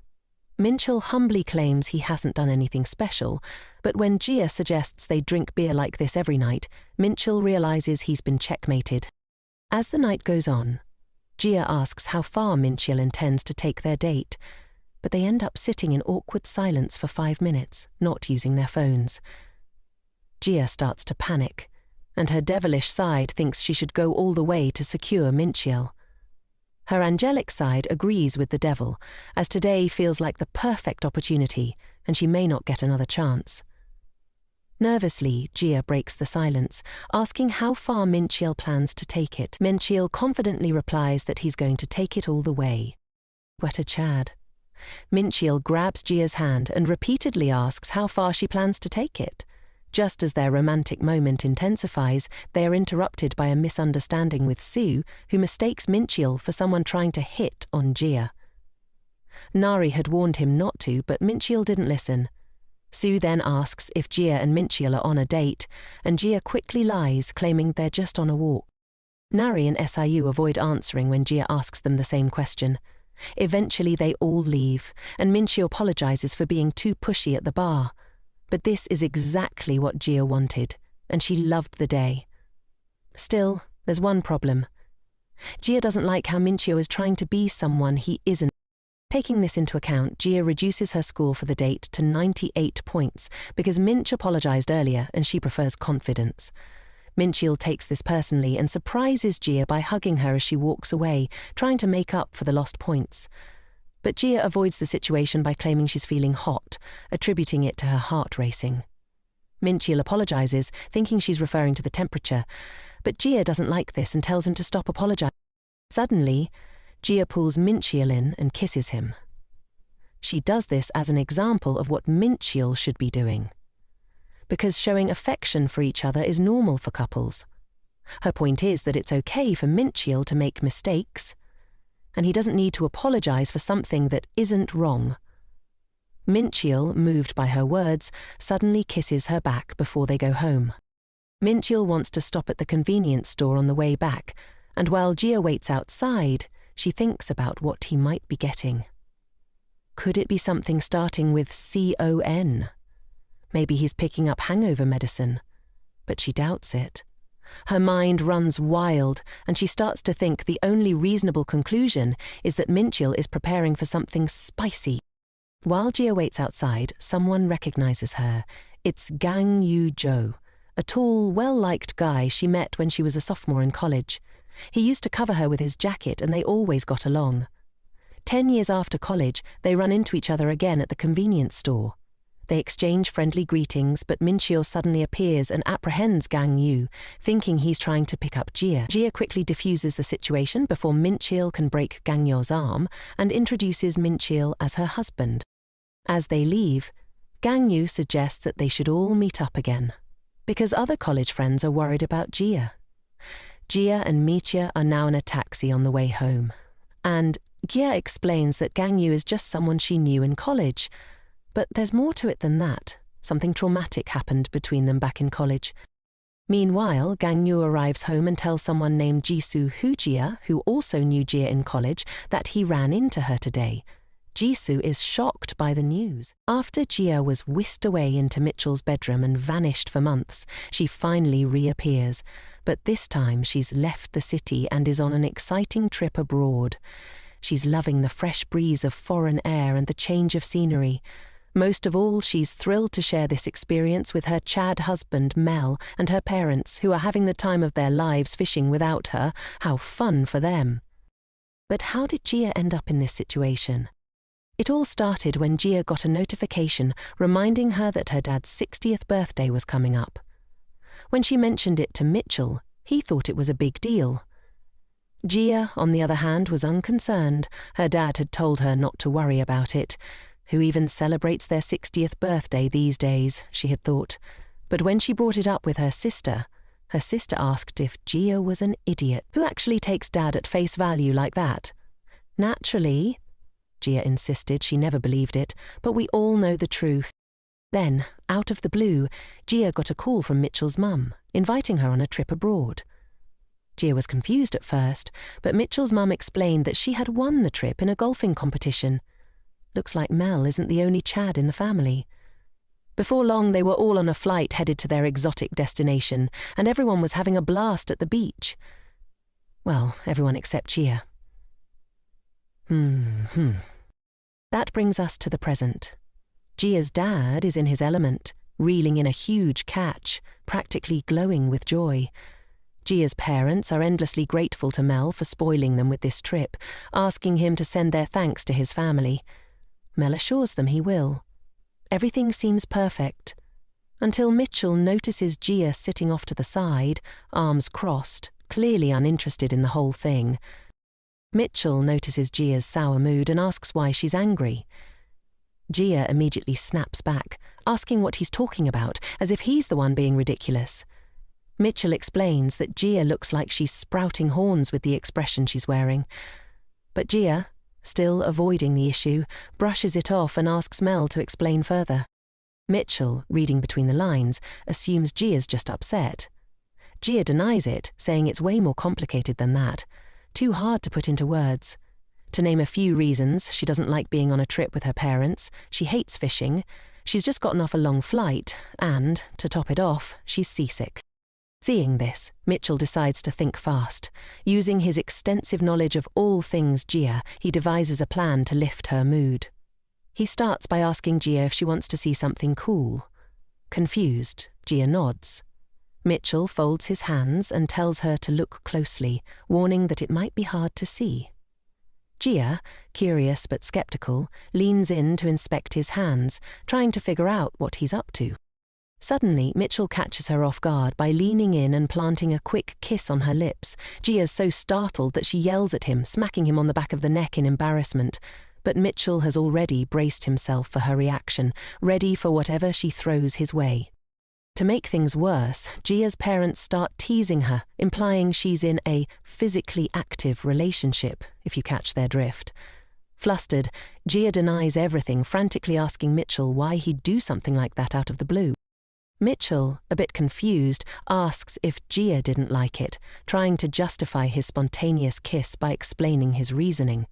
Minxiel humbly claims he hasn't done anything special, but when Jia suggests they drink beer like this every night, Minxiel realizes he's been checkmated. As the night goes on, Jia asks how far Minxiel intends to take their date, but they end up sitting in awkward silence for 5 minutes, not using their phones. Jia starts to panic, and her devilish side thinks she should go all the way to secure Minxiel. Her angelic side agrees with the devil, as today feels like the perfect opportunity, and she may not get another chance. Nervously, Jia breaks the silence, asking how far Minxiel plans to take it. Minxiel confidently replies that he's going to take it all the way. What a Chad. Minxiel grabs Jia's hand and repeatedly asks how far she plans to take it. Just as their romantic moment intensifies, they are interrupted by a misunderstanding with Sue, who mistakes Mincheol for someone trying to hit on Jia. Nari had warned him not to, but Mincheol didn't listen. Sue then asks if Jia and Mincheol are on a date, and Jia quickly lies, claiming they're just on a walk. Nari and SIU avoid answering when Jia asks them the same question. Eventually they all leave, and Mincheol apologizes for being too pushy at the bar. But this is exactly what Jia wanted, and she loved the day. Still, there's one problem. Jia doesn't like how Mincheol is trying to be someone he isn't. Taking this into account, Jia reduces her score for the date to 98 points because Minch apologized earlier and she prefers confidence. Mincheol takes this personally and surprises Jia by hugging her as she walks away, trying to make up for the lost points. But Jia avoids the situation by claiming she's feeling hot, attributing it to her heart racing. Mincheol apologizes, thinking she's referring to the temperature, but Jia doesn't like this and tells him to stop apologizing. Suddenly, Jia pulls Mincheol in and kisses him. She does this as an example of what Mincheol should be doing, because showing affection for each other is normal for couples. Her point is that it's okay for Mincheol to make mistakes, and he doesn't need to apologize for something that isn't wrong. Mincheol, moved by her words, suddenly kisses her back before they go home. Mincheol wants to stop at the convenience store on the way back, and while Jia waits outside, she thinks about what he might be getting. Could it be something starting with CON? Maybe he's picking up hangover medicine, but she doubts it. Her mind runs wild, and she starts to think the only reasonable conclusion is that Mincheol is preparing for something spicy. While Jia waits outside, someone recognizes her. It's Gang Yu Jo, a tall, well-liked guy she met when she was a sophomore in college. He used to cover her with his jacket, and they always got along. 10 years after college, they run into each other again at the convenience store. They exchange friendly greetings, but Mincheol suddenly appears and apprehends Gang Yu, thinking he's trying to pick up Jia. Jia quickly diffuses the situation before Mincheol can break Gang Yu's arm and introduces Mincheol as her husband. As they leave, Gang Yu suggests that they should all meet up again, because other college friends are worried about Jia. Jia and Micha are now in a taxi on the way home, and Jia explains that Gang Yu is just someone she knew in college. But there's more to it than that. Something traumatic happened between them back in college. Meanwhile, Gang Yu arrives home and tells someone named Jisoo Jia, who also knew Jia in college, that he ran into her today. Jisoo is shocked by the news. After Jia was whisked away into Mitchell's bedroom and vanished for months, she finally reappears. But this time she's left the city and is on an exciting trip abroad. She's loving the fresh breeze of foreign air and the change of scenery. Most of all, she's thrilled to share this experience with her Chad husband, Mel, and her parents, who are having the time of their lives fishing without her. How fun for them. But how did Jia end up in this situation? It all started when Jia got a notification reminding her that her dad's 60th birthday was coming up. When she mentioned it to Mitchell, he thought it was a big deal. Jia, on the other hand, was unconcerned. Her dad had told her not to worry about it. Who even celebrates their 60th birthday these days, she had thought. But when she brought it up with her sister asked if Jia was an idiot. Who actually takes Dad at face value like that? Naturally, Jia insisted she never believed it, but we all know the truth. Then, out of the blue, Jia got a call from Mitchell's mum, inviting her on a trip abroad. Jia was confused at first, but Mitchell's mum explained that she had won the trip in a golfing competition. Looks like Mel isn't the only Chad in the family. Before long, they were all on a flight headed to their exotic destination, and everyone was having a blast at the beach. Well, everyone except Jia. That brings us to the present. Jia's dad is in his element, reeling in a huge catch, practically glowing with joy. Jia's parents are endlessly grateful to Mel for spoiling them with this trip, asking him to send their thanks to his family. Mel assures them he will. Everything seems perfect, until Mitchell notices Jia sitting off to the side, arms crossed, clearly uninterested in the whole thing. Mitchell notices Jia's sour mood and asks why she's angry. Gia immediately snaps back, asking what he's talking about, as if he's the one being ridiculous. Mitchell explains that Gia looks like she's sprouting horns with the expression she's wearing. But Gia, still avoiding the issue, brushes it off and asks Mel to explain further. Mitchell, reading between the lines, assumes Gia's just upset. Gia denies it, saying it's way more complicated than that. Too hard to put into words. To name a few reasons, she doesn't like being on a trip with her parents, she hates fishing, she's just gotten off a long flight, and, to top it off, she's seasick. Seeing this, Mitchell decides to think fast. Using his extensive knowledge of all things Gia, he devises a plan to lift her mood. He starts by asking Gia if she wants to see something cool. Confused, Gia nods. Mitchell folds his hands and tells her to look closely, warning that it might be hard to see. Gia, curious but skeptical, leans in to inspect his hands, trying to figure out what he's up to. Suddenly, Mitchell catches her off guard by leaning in and planting a quick kiss on her lips. Gia's so startled that she yells at him, smacking him on the back of the neck in embarrassment. But Mitchell has already braced himself for her reaction, ready for whatever she throws his way. To make things worse, Gia's parents start teasing her, implying she's in a physically active relationship, if you catch their drift. Flustered, Gia denies everything, frantically asking Mitchell why he'd do something like that out of the blue. Mitchell, a bit confused, asks if Gia didn't like it, trying to justify his spontaneous kiss by explaining his reasoning.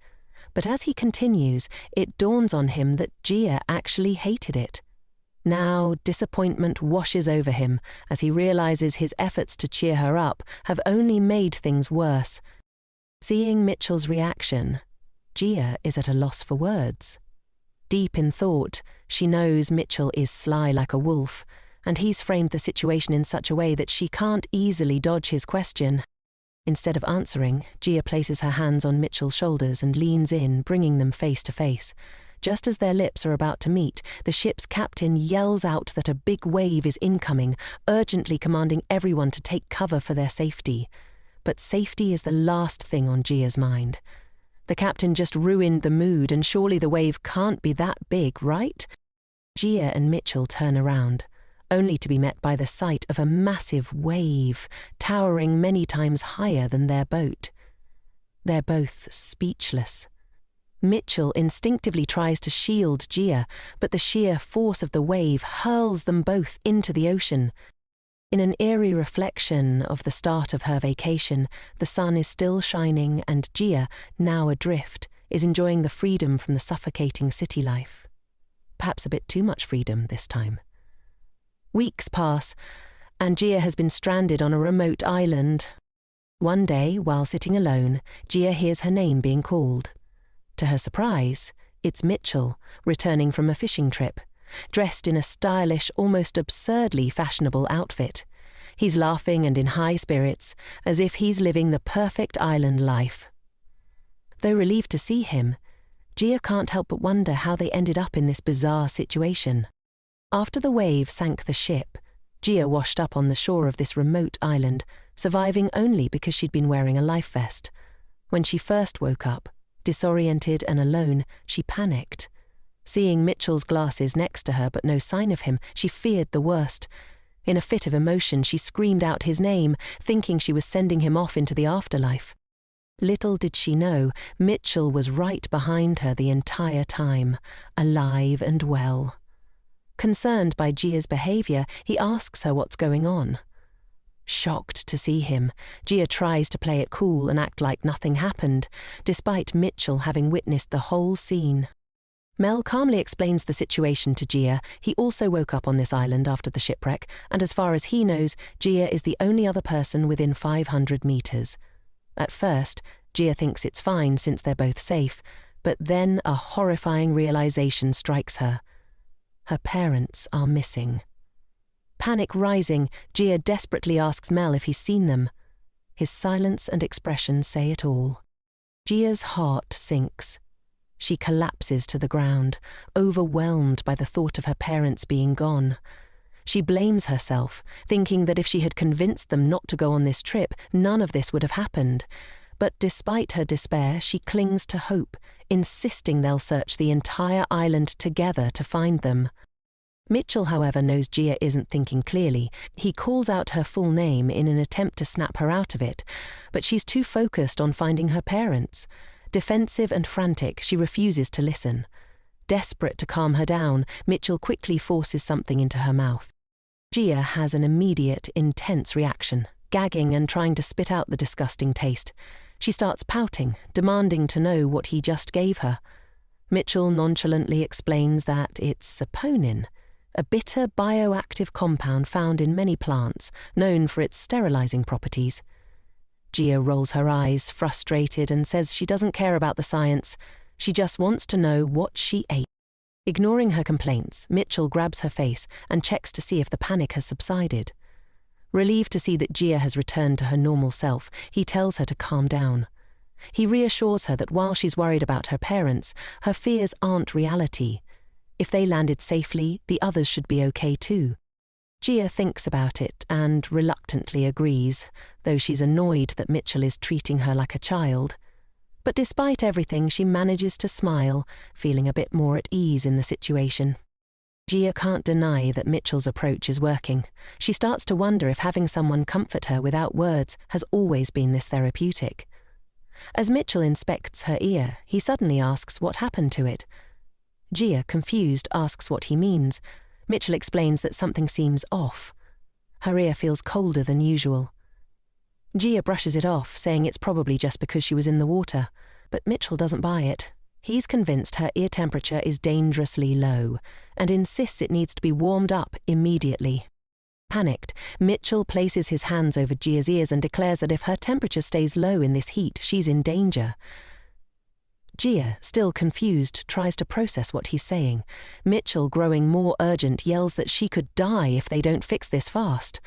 But as he continues, it dawns on him that Gia actually hated it. Now, disappointment washes over him as he realizes his efforts to cheer her up have only made things worse. Seeing Mitchell's reaction, Gia is at a loss for words. Deep in thought, she knows Mitchell is sly like a wolf, and he's framed the situation in such a way that she can't easily dodge his question. Instead of answering, Gia places her hands on Mitchell's shoulders and leans in, bringing them face to face. Just as their lips are about to meet, the ship's captain yells out that a big wave is incoming, urgently commanding everyone to take cover for their safety. But safety is the last thing on Gia's mind. The captain just ruined the mood, and surely the wave can't be that big, right? Gia and Mitchell turn around, only to be met by the sight of a massive wave, towering many times higher than their boat. They're both speechless. Mitchell instinctively tries to shield Gia, but the sheer force of the wave hurls them both into the ocean. In an eerie reflection of the start of her vacation, the sun is still shining and Gia, now adrift, is enjoying the freedom from the suffocating city life. Perhaps a bit too much freedom this time. Weeks pass, and Gia has been stranded on a remote island. One day, while sitting alone, Gia hears her name being called. To her surprise, it's Mitchell, returning from a fishing trip, dressed in a stylish, almost absurdly fashionable outfit. He's laughing and in high spirits, as if he's living the perfect island life. Though relieved to see him, Gia can't help but wonder how they ended up in this bizarre situation. After the wave sank the ship, Gia washed up on the shore of this remote island, surviving only because she'd been wearing a life vest. When she first woke up, disoriented and alone, she panicked. Seeing Mitchell's glasses next to her but no sign of him, she feared the worst. In a fit of emotion, she screamed out his name, thinking she was sending him off into the afterlife. Little did she know, Mitchell was right behind her the entire time, alive and well. Concerned by Gia's behavior, he asks her what's going on. Shocked to see him, Gia tries to play it cool and act like nothing happened, despite Mitchell having witnessed the whole scene. Mel calmly explains the situation to Gia. He also woke up on this island after the shipwreck, and as far as he knows, Gia is the only other person within 500 meters. At first, Gia thinks it's fine since they're both safe, but then a horrifying realization strikes her. Her parents are missing. Panic rising, Gia desperately asks Mel if he's seen them. His silence and expression say it all. Gia's heart sinks. She collapses to the ground, overwhelmed by the thought of her parents being gone. She blames herself, thinking that if she had convinced them not to go on this trip, none of this would have happened. But despite her despair, she clings to hope, insisting they'll search the entire island together to find them. Mitchell, however, knows Jia isn't thinking clearly. He calls out her full name in an attempt to snap her out of it, but she's too focused on finding her parents. Defensive and frantic, she refuses to listen. Desperate to calm her down, Mitchell quickly forces something into her mouth. Jia has an immediate, intense reaction, gagging and trying to spit out the disgusting taste. She starts pouting, demanding to know what he just gave her. Mitchell nonchalantly explains that it's saponin, a bitter bioactive compound found in many plants, known for its sterilizing properties. Jia rolls her eyes, frustrated, and says she doesn't care about the science. She just wants to know what she ate. Ignoring her complaints, Mitchell grabs her face and checks to see if the panic has subsided. Relieved to see that Jia has returned to her normal self, he tells her to calm down. He reassures her that while she's worried about her parents, her fears aren't reality. If they landed safely, the others should be okay too. Jia thinks about it and reluctantly agrees, though she's annoyed that Mitchell is treating her like a child. But despite everything, she manages to smile, feeling a bit more at ease in the situation. Jia can't deny that Mitchell's approach is working. She starts to wonder if having someone comfort her without words has always been this therapeutic. As Mitchell inspects her ear, he suddenly asks what happened to it. Jia, confused, asks what he means. Mitchell explains that something seems off. Her ear feels colder than usual. Jia brushes it off, saying it's probably just because she was in the water, but Mitchell doesn't buy it. He's convinced her ear temperature is dangerously low and insists it needs to be warmed up immediately. Panicked, Mitchell places his hands over Jia's ears and declares that if her temperature stays low in this heat, she's in danger. Jia, still confused, tries to process what he's saying. Mitchell, growing more urgent, yells that she could die if they don't fix this fast.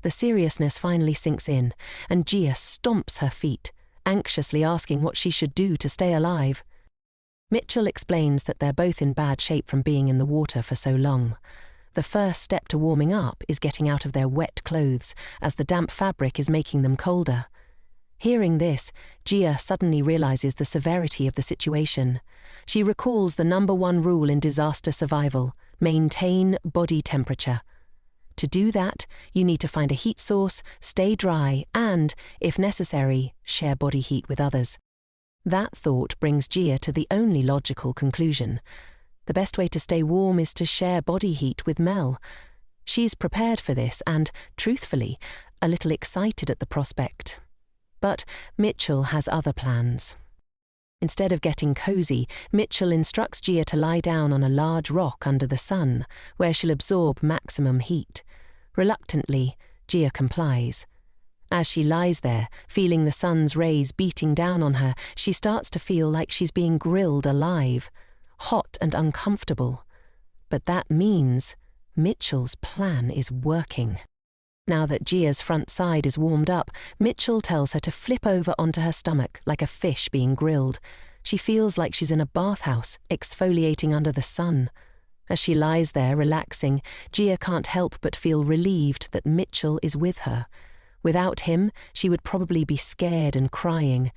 The seriousness finally sinks in, and Jia stomps her feet, anxiously asking what she should do to stay alive. Mitchell explains that they're both in bad shape from being in the water for so long. The first step to warming up is getting out of their wet clothes, as the damp fabric is making them colder. Hearing this, Jia suddenly realizes the severity of the situation. She recalls the #1 rule in disaster survival: maintain body temperature. To do that, you need to find a heat source, stay dry, and, if necessary, share body heat with others. That thought brings Jia to the only logical conclusion. The best way to stay warm is to share body heat with Mel. She's prepared for this and, truthfully, a little excited at the prospect. But Mitchell has other plans. Instead of getting cozy, Mitchell instructs Jia to lie down on a large rock under the sun, where she'll absorb maximum heat. Reluctantly, Jia complies. As she lies there, feeling the sun's rays beating down on her, she starts to feel like she's being grilled alive, hot and uncomfortable. But that means Mitchell's plan is working. Now that Jia's front side is warmed up, Mitchell tells her to flip over onto her stomach like a fish being grilled. She feels like she's in a bathhouse, exfoliating under the sun. As she lies there, relaxing, Jia can't help but feel relieved that Mitchell is with her. Without him, she would probably be scared and crying.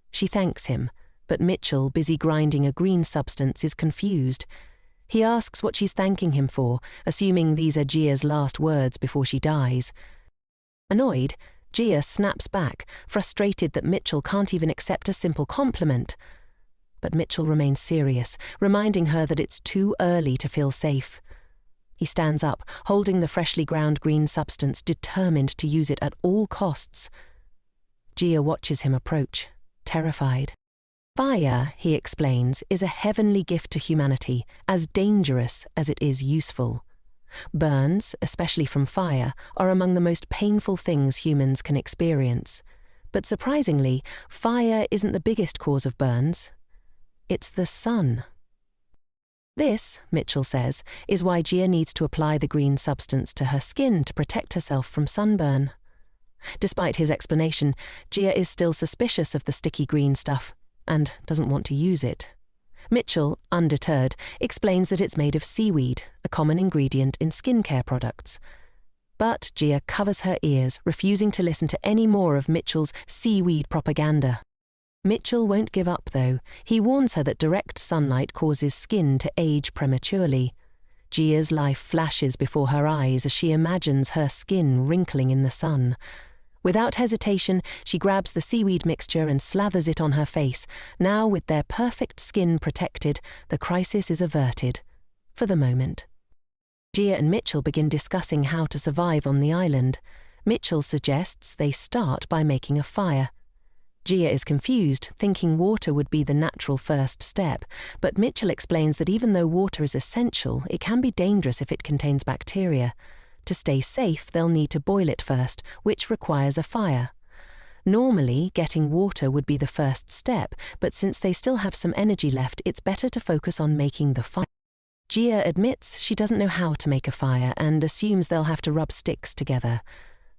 She thanks him, but Mitchell, busy grinding a green substance, is confused. He asks what she's thanking him for, assuming these are Jia's last words before she dies. Annoyed, Jia snaps back, frustrated that Mitchell can't even accept a simple compliment. But Mitchell remains serious, reminding her that it's too early to feel safe. He stands up, holding the freshly ground green substance, determined to use it at all costs. Jia watches him approach, terrified. Fire, he explains, is a heavenly gift to humanity, as dangerous as it is useful. Burns, especially from fire, are among the most painful things humans can experience. But surprisingly, fire isn't the biggest cause of burns. It's the sun. This, Mitchell says, is why Jia needs to apply the green substance to her skin to protect herself from sunburn. Despite his explanation, Jia is still suspicious of the sticky green stuff and doesn't want to use it. Mitchell, undeterred, explains that it's made of seaweed, a common ingredient in skincare products. But Jia covers her ears, refusing to listen to any more of Mitchell's seaweed propaganda. Mitchell won't give up, though. He warns her that direct sunlight causes skin to age prematurely. Jia's life flashes before her eyes as she imagines her skin wrinkling in the sun. Without hesitation, she grabs the seaweed mixture and slathers it on her face. Now, with their perfect skin protected, the crisis is averted. For the moment. Jia and Mitchell begin discussing how to survive on the island. Mitchell suggests they start by making a fire. Jia is confused, thinking water would be the natural first step, but Mitchell explains that even though water is essential, it can be dangerous if it contains bacteria. To stay safe, they'll need to boil it first, which requires a fire. Normally, getting water would be the first step, but since they still have some energy left, it's better to focus on making the fire. Jia admits she doesn't know how to make a fire and assumes they'll have to rub sticks together.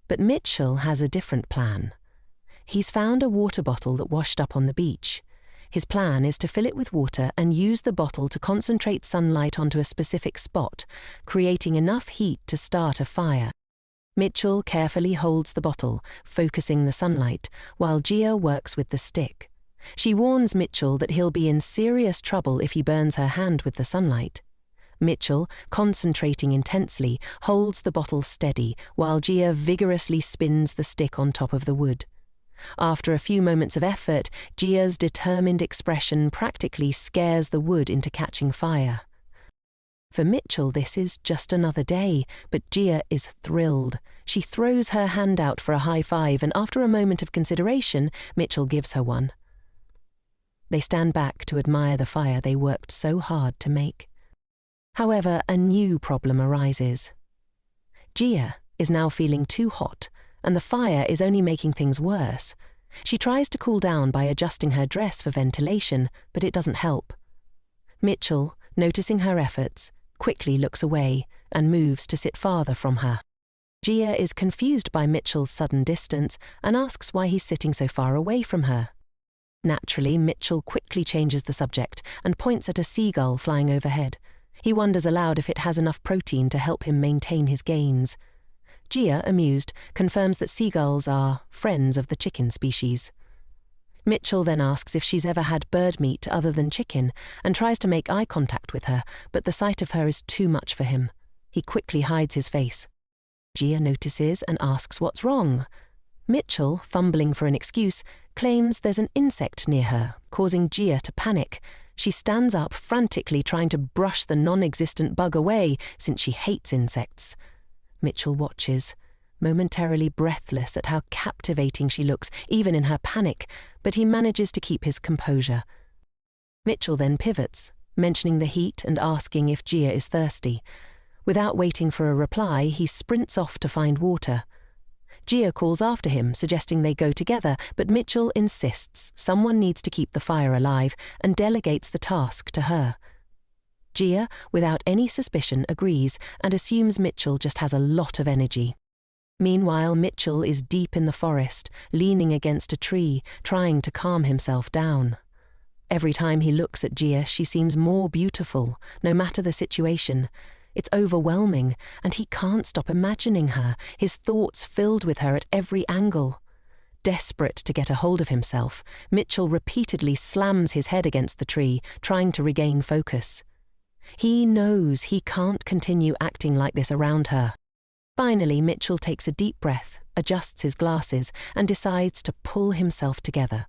But Mitchell has a different plan. He's found a water bottle that washed up on the beach. His plan is to fill it with water and use the bottle to concentrate sunlight onto a specific spot, creating enough heat to start a fire. Mitchell carefully holds the bottle, focusing the sunlight, while Jia works with the stick. She warns Mitchell that he'll be in serious trouble if he burns her hand with the sunlight. Mitchell, concentrating intensely, holds the bottle steady, while Jia vigorously spins the stick on top of the wood. After a few moments of effort, Jia's determined expression practically scares the wood into catching fire. For Mitchell, this is just another day, but Jia is thrilled. She throws her hand out for a high five, and after a moment of consideration, Mitchell gives her one. They stand back to admire the fire they worked so hard to make. However, a new problem arises. Jia is now feeling too hot, and the fire is only making things worse. She tries to cool down by adjusting her dress for ventilation, but it doesn't help. Mitchell, noticing her efforts, quickly looks away and moves to sit farther from her. Jia is confused by Mitchell's sudden distance and asks why he's sitting so far away from her. Naturally, Mitchell quickly changes the subject and points at a seagull flying overhead. He wonders aloud if it has enough protein to help him maintain his gains. Jia, amused, confirms that seagulls are friends of the chicken species. Mitchell then asks if she's ever had bird meat other than chicken and tries to make eye contact with her, but the sight of her is too much for him. He quickly hides his face. Jia notices and asks what's wrong. Mitchell, fumbling for an excuse, claims there's an insect near her, causing Jia to panic. She stands up, frantically trying to brush the non-existent bug away, since she hates insects. Mitchell watches, momentarily breathless at how captivating she looks, even in her panic, but he manages to keep his composure. Mitchell then pivots, mentioning the heat and asking if Jia is thirsty. Without waiting for a reply, he sprints off to find water. Jia calls after him, suggesting they go together, but Mitchell insists someone needs to keep the fire alive and delegates the task to her. Jia, without any suspicion, agrees and assumes Mitchell just has a lot of energy. Meanwhile, Mitchell is deep in the forest, leaning against a tree, trying to calm himself down. Every time he looks at Jia, she seems more beautiful, no matter the situation. It's overwhelming, and he can't stop imagining her, his thoughts filled with her at every angle. Desperate to get a hold of himself, Mitchell repeatedly slams his head against the tree, trying to regain focus. He knows he can't continue acting like this around her. Finally, Mitchell takes a deep breath, adjusts his glasses, and decides to pull himself together.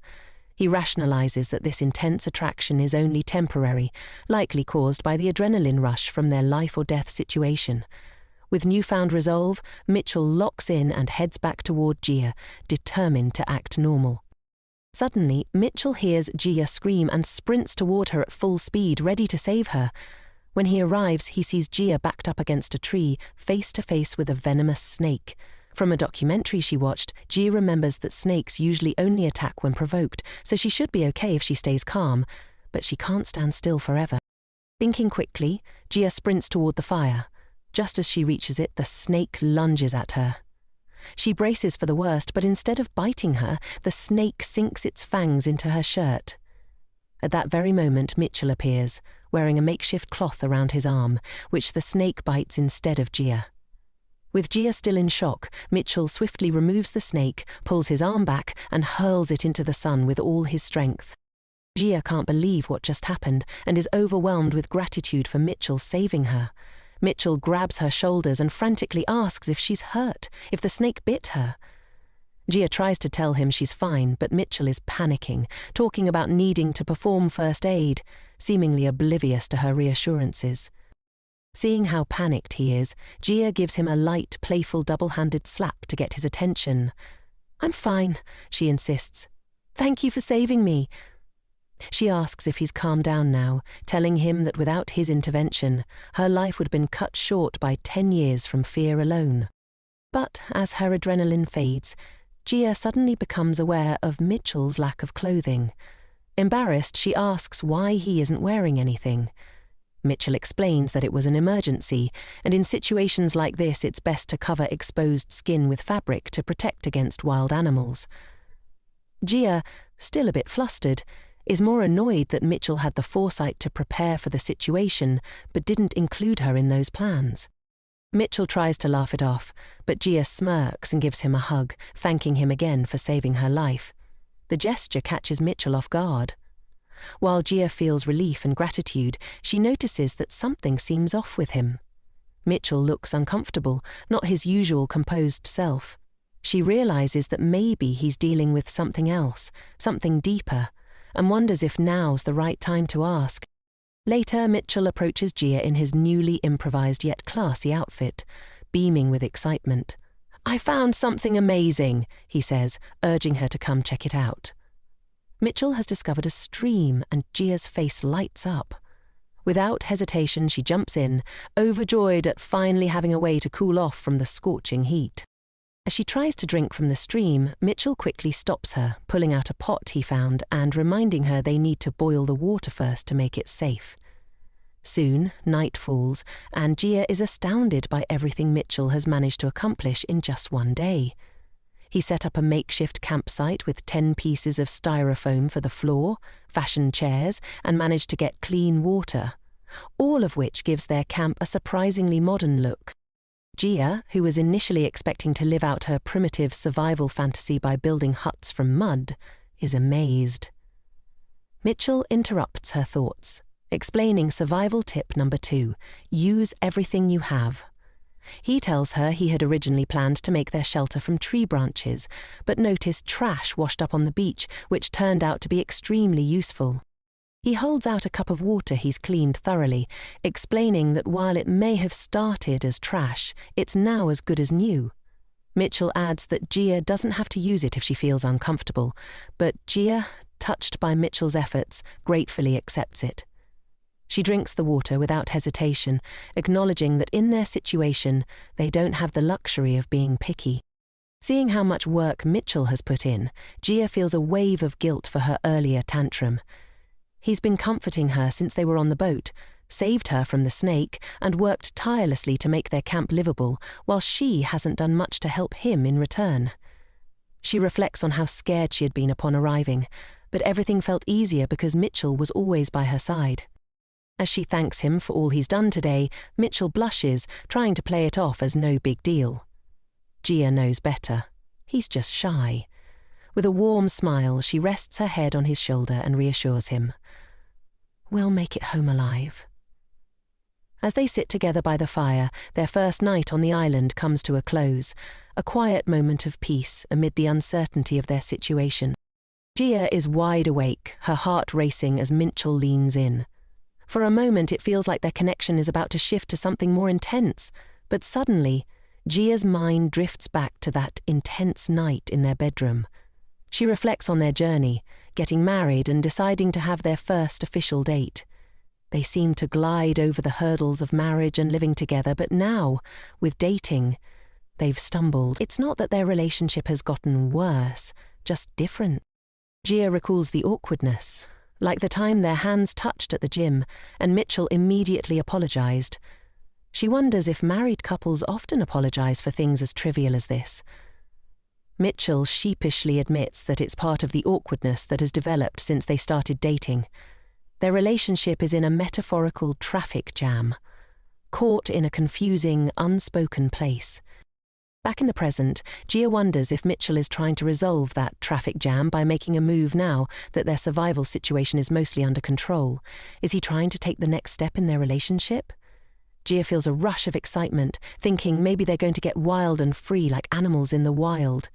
He rationalizes that this intense attraction is only temporary, likely caused by the adrenaline rush from their life-or-death situation. With newfound resolve, Mitchell locks in and heads back toward Jia, determined to act normal. Suddenly, Mitchell hears Jia scream and sprints toward her at full speed, ready to save her. When he arrives, he sees Jia backed up against a tree, face to face with a venomous snake. From a documentary she watched, Jia remembers that snakes usually only attack when provoked, so she should be okay if she stays calm, but she can't stand still forever. Thinking quickly, Jia sprints toward the fire. Just as she reaches it, the snake lunges at her. She braces for the worst, but instead of biting her, the snake sinks its fangs into her shirt. At that very moment, Mitchell appears, wearing a makeshift cloth around his arm, which the snake bites instead of Jia. With Jia still in shock, Mitchell swiftly removes the snake, pulls his arm back, and hurls it into the sun with all his strength. Jia can't believe what just happened and is overwhelmed with gratitude for Mitchell saving her. Mitchell grabs her shoulders and frantically asks if she's hurt, if the snake bit her. Jia tries to tell him she's fine, but Mitchell is panicking, talking about needing to perform first aid, seemingly oblivious to her reassurances. Seeing how panicked he is, Jia gives him a light, playful double-handed slap to get his attention. "I'm fine," she insists. "Thank you for saving me." She asks if he's calmed down now, telling him that without his intervention, her life would have been cut short by 10 years from fear alone. But as her adrenaline fades, Jia suddenly becomes aware of Mitchell's lack of clothing. Embarrassed, she asks why he isn't wearing anything. Mitchell explains that it was an emergency, and in situations like this it's best to cover exposed skin with fabric to protect against wild animals. Jia, still a bit flustered, is more annoyed that Mitchell had the foresight to prepare for the situation but didn't include her in those plans. Mitchell tries to laugh it off, but Jia smirks and gives him a hug, thanking him again for saving her life. The gesture catches Mitchell off guard. While Jia feels relief and gratitude, she notices that something seems off with him. Mitchell looks uncomfortable, not his usual composed self. She realizes that maybe he's dealing with something else, something deeper, and wonders if now's the right time to ask. Later, Mitchell approaches Jia in his newly improvised yet classy outfit, beaming with excitement. "I found something amazing," he says, urging her to come check it out. Mitchell has discovered a stream and Jia's face lights up. Without hesitation, she jumps in, overjoyed at finally having a way to cool off from the scorching heat. As she tries to drink from the stream, Mitchell quickly stops her, pulling out a pot he found and reminding her they need to boil the water first to make it safe. Soon, night falls, and Jia is astounded by everything Mitchell has managed to accomplish in just one day. He set up a makeshift campsite with 10 pieces of styrofoam for the floor, fashioned chairs, and managed to get clean water, all of which gives their camp a surprisingly modern look. Jia, who was initially expecting to live out her primitive survival fantasy by building huts from mud, is amazed. Mitchell interrupts her thoughts, explaining survival tip number 2, use everything you have. He tells her he had originally planned to make their shelter from tree branches, but noticed trash washed up on the beach, which turned out to be extremely useful. He holds out a cup of water he's cleaned thoroughly, explaining that while it may have started as trash, it's now as good as new. Mitchell adds that Jia doesn't have to use it if she feels uncomfortable, but Jia, touched by Mitchell's efforts, gratefully accepts it. She drinks the water without hesitation, acknowledging that in their situation, they don't have the luxury of being picky. Seeing how much work Mitchell has put in, Jia feels a wave of guilt for her earlier tantrum. He's been comforting her since they were on the boat, saved her from the snake, and worked tirelessly to make their camp livable, while she hasn't done much to help him in return. She reflects on how scared she had been upon arriving, but everything felt easier because Mitchell was always by her side. As she thanks him for all he's done today, Mitchell blushes, trying to play it off as no big deal. Jia knows better. He's just shy. With a warm smile, she rests her head on his shoulder and reassures him. "We'll make it home alive." As they sit together by the fire, their first night on the island comes to a close, a quiet moment of peace amid the uncertainty of their situation. Jia is wide awake, her heart racing as Mitchell leans in. For a moment it feels like their connection is about to shift to something more intense, but suddenly, Jia's mind drifts back to that intense night in their bedroom. She reflects on their journey, getting married and deciding to have their first official date. They seem to glide over the hurdles of marriage and living together, but now, with dating, they've stumbled. It's not that their relationship has gotten worse, just different. Jia recalls the awkwardness, like the time their hands touched at the gym, and Mitchell immediately apologized. She wonders if married couples often apologize for things as trivial as this. Mitchell sheepishly admits that it's part of the awkwardness that has developed since they started dating. Their relationship is in a metaphorical traffic jam, caught in a confusing, unspoken place. Back in the present, Jia wonders if Mitchell is trying to resolve that traffic jam by making a move now that their survival situation is mostly under control. Is he trying to take the next step in their relationship? Jia feels a rush of excitement, thinking maybe they're going to get wild and free like animals in the wild.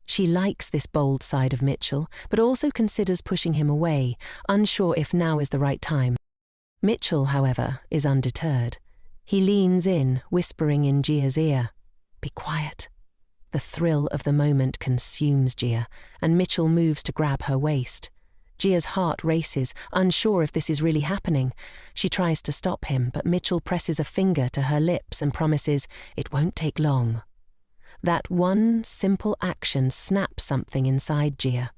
She likes this bold side of Mitchell, but also considers pushing him away, unsure if now is the right time. Mitchell, however, is undeterred. He leans in, whispering in Jia's ear, "Be quiet." The thrill of the moment consumes Jia, and Mitchell moves to grab her waist. Jia's heart races, unsure if this is really happening. She tries to stop him, but Mitchell presses a finger to her lips and promises it won't take long. That one simple action snaps something inside Jia.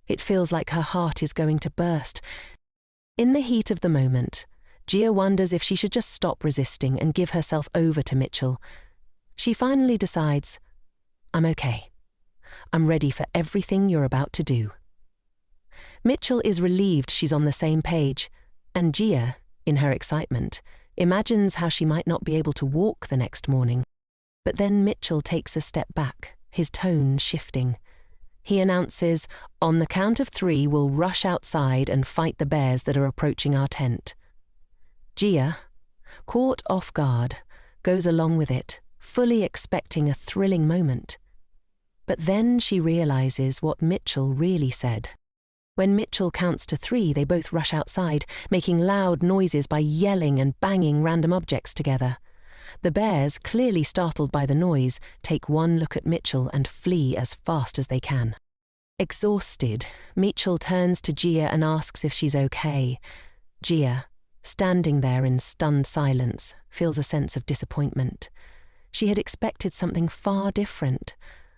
It feels like her heart is going to burst. In the heat of the moment, Jia wonders if she should just stop resisting and give herself over to Mitchell. She finally decides, "I'm okay. I'm ready for everything you're about to do." Mitchell is relieved she's on the same page, and Jia, in her excitement, imagines how she might not be able to walk the next morning. But then Mitchell takes a step back, his tone shifting. He announces, "On the count of 3, we'll rush outside and fight the bears that are approaching our tent." Jia, caught off guard, goes along with it, fully expecting a thrilling moment. But then she realizes what Mitchell really said. When Mitchell counts to 3, they both rush outside, making loud noises by yelling and banging random objects together. The bears, clearly startled by the noise, take one look at Mitchell and flee as fast as they can. Exhausted, Mitchell turns to Jia and asks if she's okay. Jia, standing there in stunned silence, feels a sense of disappointment. She had expected something far different,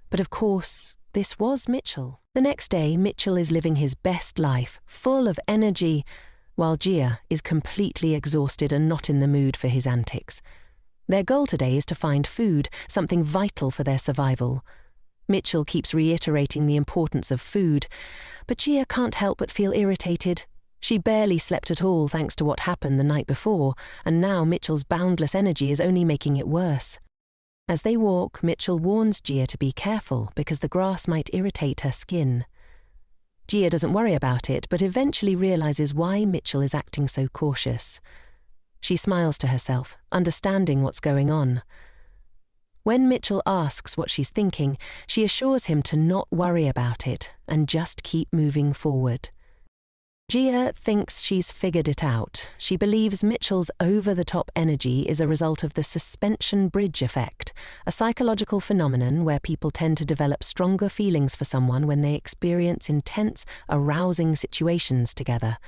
but of course, this was Mitchell. The next day, Mitchell is living his best life, full of energy, while Jia is completely exhausted and not in the mood for his antics. Their goal today is to find food, something vital for their survival. Mitchell keeps reiterating the importance of food, but Jia can't help but feel irritated. She barely slept at all thanks to what happened the night before, and now Mitchell's boundless energy is only making it worse. As they walk, Mitchell warns Jia to be careful because the grass might irritate her skin. Jia doesn't worry about it, but eventually realizes why Mitchell is acting so cautious. She smiles to herself, understanding what's going on. When Mitchell asks what she's thinking, she assures him to not worry about it and just keep moving forward. Jia thinks she's figured it out. She believes Mitchell's over-the-top energy is a result of the suspension bridge effect, a psychological phenomenon where people tend to develop stronger feelings for someone when they experience intense, arousing situations together.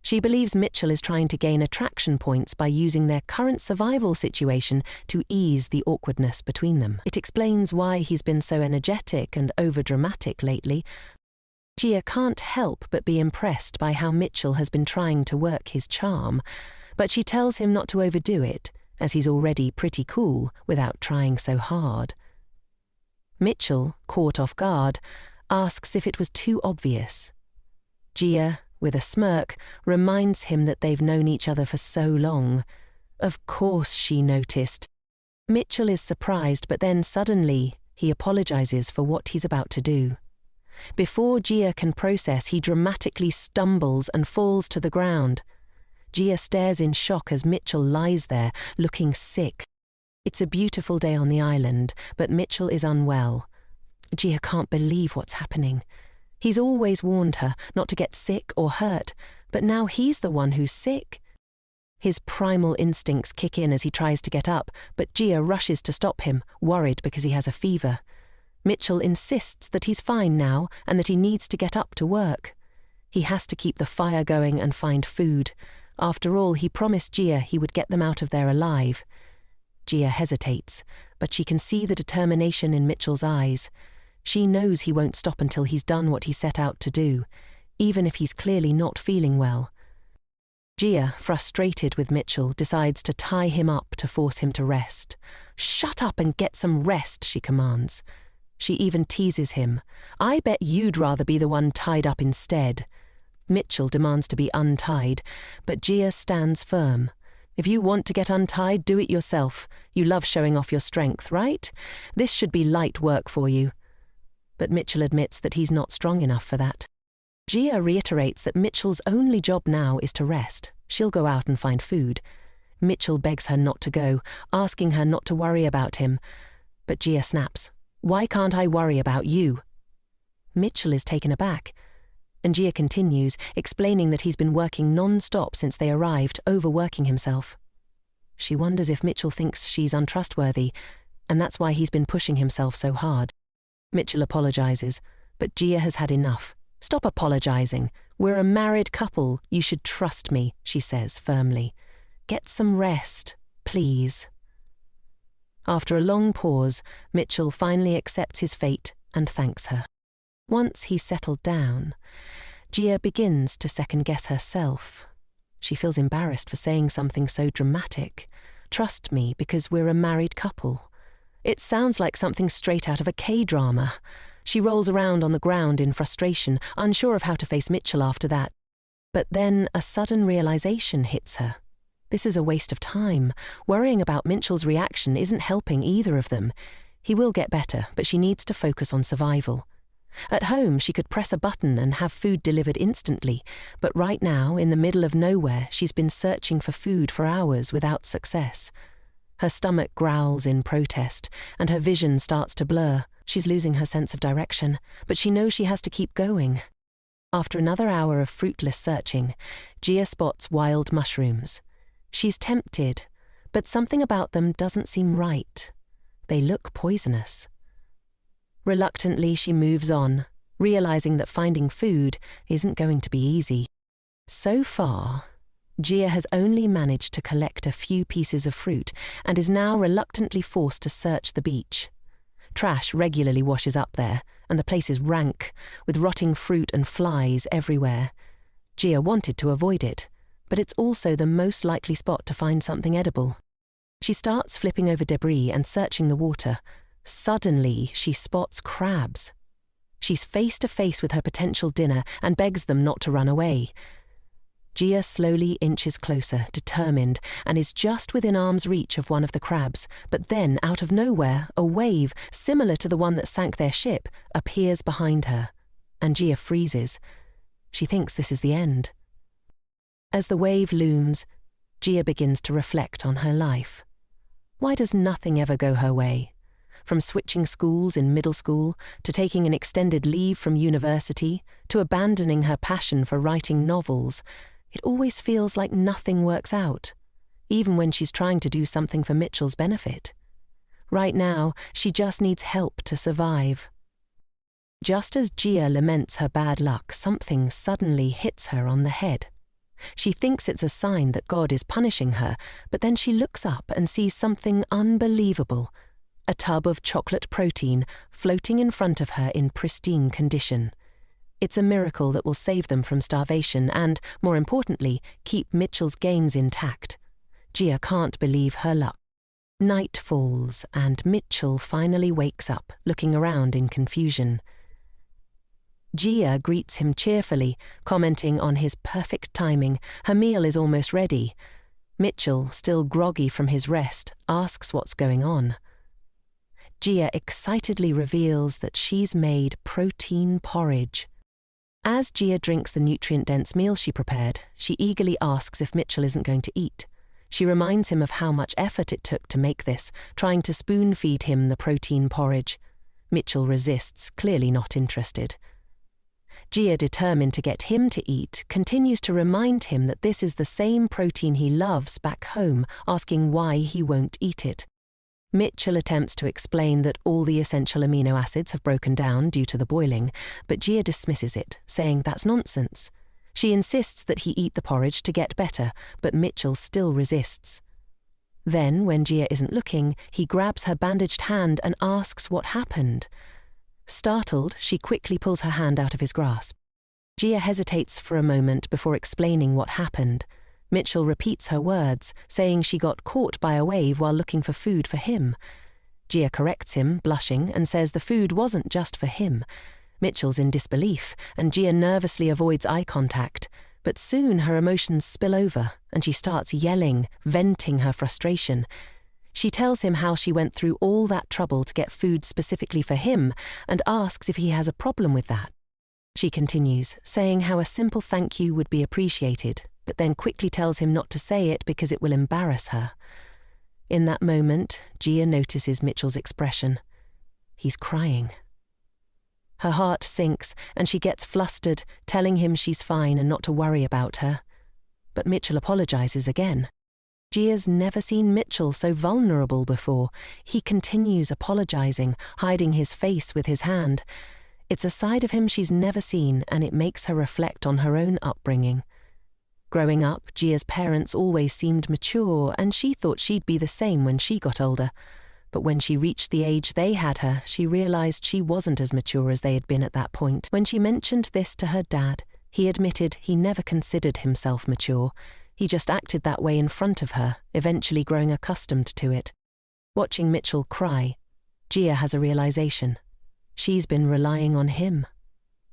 She believes Mitchell is trying to gain attraction points by using their current survival situation to ease the awkwardness between them. It explains why he's been so energetic and overdramatic lately. Jia can't help but be impressed by how Mitchell has been trying to work his charm, but she tells him not to overdo it, as he's already pretty cool without trying so hard. Mitchell, caught off guard, asks if it was too obvious. Jia, with a smirk, reminds him that they've known each other for so long. Of course she noticed. Mitchell is surprised, but then suddenly he apologizes for what he's about to do. Before Jia can process, he dramatically stumbles and falls to the ground. Jia stares in shock as Mitchell lies there, looking sick. It's a beautiful day on the island, but Mitchell is unwell. Jia can't believe what's happening. He's always warned her not to get sick or hurt, but now he's the one who's sick. His primal instincts kick in as he tries to get up, but Jia rushes to stop him, worried because he has a fever. Mitchell insists that he's fine now and that he needs to get up to work. He has to keep the fire going and find food. After all, he promised Jia he would get them out of there alive. Jia hesitates, but she can see the determination in Mitchell's eyes. She knows he won't stop until he's done what he set out to do, even if he's clearly not feeling well. Jia, frustrated with Mitchell, decides to tie him up to force him to rest. "Shut up and get some rest," she commands. She even teases him. "I bet you'd rather be the one tied up instead." Mitchell demands to be untied, but Jia stands firm. If you want to get untied, do it yourself. You love showing off your strength, right? This should be light work for you. But Mitchell admits that he's not strong enough for that. Gia reiterates that Mitchell's only job now is to rest. She'll go out and find food. Mitchell begs her not to go, asking her not to worry about him. But Gia snaps. Why can't I worry about you? Mitchell is taken aback. And Gia continues, explaining that he's been working non-stop since they arrived, overworking himself. She wonders if Mitchell thinks she's untrustworthy, and that's why he's been pushing himself so hard. Mitchell apologizes, but Gia has had enough. Stop apologizing. We're a married couple. You should trust me, she says firmly. Get some rest, please. After a long pause, Mitchell finally accepts his fate and thanks her. Once he's settled down, Gia begins to second-guess herself. She feels embarrassed for saying something so dramatic. Trust me, because we're a married couple. It sounds like something straight out of a K-drama. She rolls around on the ground in frustration, unsure of how to face Mitchell after that. But then a sudden realization hits her. This is a waste of time. Worrying about Mitchell's reaction isn't helping either of them. He will get better, but she needs to focus on survival. At home, she could press a button and have food delivered instantly, but right now, in the middle of nowhere, she's been searching for food for hours without success. Her stomach growls in protest, and her vision starts to blur. She's losing her sense of direction, but she knows she has to keep going. After another hour of fruitless searching, Gia spots wild mushrooms. She's tempted, but something about them doesn't seem right. They look poisonous. Reluctantly, she moves on, realizing that finding food isn't going to be easy. So far, Gia has only managed to collect a few pieces of fruit and is now reluctantly forced to search the beach. Trash regularly washes up there, and the place is rank, with rotting fruit and flies everywhere. Gia wanted to avoid it, but it's also the most likely spot to find something edible. She starts flipping over debris and searching the water. Suddenly, she spots crabs. She's face to face with her potential dinner and begs them not to run away. Gia slowly inches closer, determined, and is just within arm's reach of one of the crabs, but then, out of nowhere, a wave, similar to the one that sank their ship, appears behind her, and Gia freezes. She thinks this is the end. As the wave looms, Gia begins to reflect on her life. Why does nothing ever go her way? From switching schools in middle school, to taking an extended leave from university, to abandoning her passion for writing novels, it always feels like nothing works out, even when she's trying to do something for Mitchell's benefit. Right now, she just needs help to survive. Just as Gia laments her bad luck, something suddenly hits her on the head. She thinks it's a sign that God is punishing her, but then she looks up and sees something unbelievable. A tub of chocolate protein floating in front of her in pristine condition. It's a miracle that will save them from starvation and, more importantly, keep Mitchell's gains intact. Gia can't believe her luck. Night falls and Mitchell finally wakes up, looking around in confusion. Gia greets him cheerfully, commenting on his perfect timing. Her meal is almost ready. Mitchell, still groggy from his rest, asks what's going on. Gia excitedly reveals that she's made protein porridge. As Gia drinks the nutrient-dense meal she prepared, she eagerly asks if Mitchell isn't going to eat. She reminds him of how much effort it took to make this, trying to spoon-feed him the protein porridge. Mitchell resists, clearly not interested. Gia, determined to get him to eat, continues to remind him that this is the same protein he loves back home, asking why he won't eat it. Mitchell attempts to explain that all the essential amino acids have broken down due to the boiling, but Gia dismisses it, saying that's nonsense. She insists that he eat the porridge to get better, but Mitchell still resists. Then, when Gia isn't looking, he grabs her bandaged hand and asks what happened. Startled, she quickly pulls her hand out of his grasp. Gia hesitates for a moment before explaining what happened. Mitchell repeats her words, saying she got caught by a wave while looking for food for him. Gia corrects him, blushing, and says the food wasn't just for him. Mitchell's in disbelief, and Gia nervously avoids eye contact. But soon her emotions spill over and she starts yelling, venting her frustration. She tells him how she went through all that trouble to get food specifically for him and asks if he has a problem with that. She continues, saying how a simple thank you would be appreciated, but then quickly tells him not to say it because it will embarrass her. In that moment, Gia notices Mitchell's expression. He's crying. Her heart sinks and she gets flustered, telling him she's fine and not to worry about her. But Mitchell apologizes again. Gia's never seen Mitchell so vulnerable before. He continues apologizing, hiding his face with his hand. It's a side of him she's never seen, and it makes her reflect on her own upbringing. Growing up, Gia's parents always seemed mature, and she thought she'd be the same when she got older. But when she reached the age they had her, she realized she wasn't as mature as they had been at that point. When she mentioned this to her dad, he admitted he never considered himself mature. He just acted that way in front of her, eventually growing accustomed to it. Watching Mitchell cry, Gia has a realization. She's been relying on him.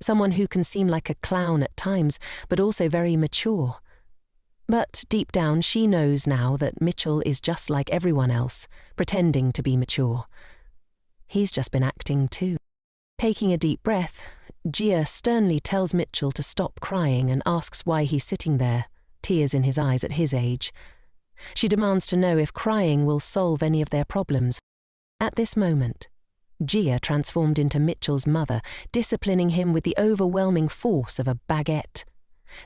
Someone who can seem like a clown at times, but also very mature. But deep down she knows now that Mitchell is just like everyone else, pretending to be mature. He's just been acting too. Taking a deep breath, Gia sternly tells Mitchell to stop crying and asks why he's sitting there, tears in his eyes at his age. She demands to know if crying will solve any of their problems. At this moment, Gia transformed into Mitchell's mother, disciplining him with the overwhelming force of a baguette.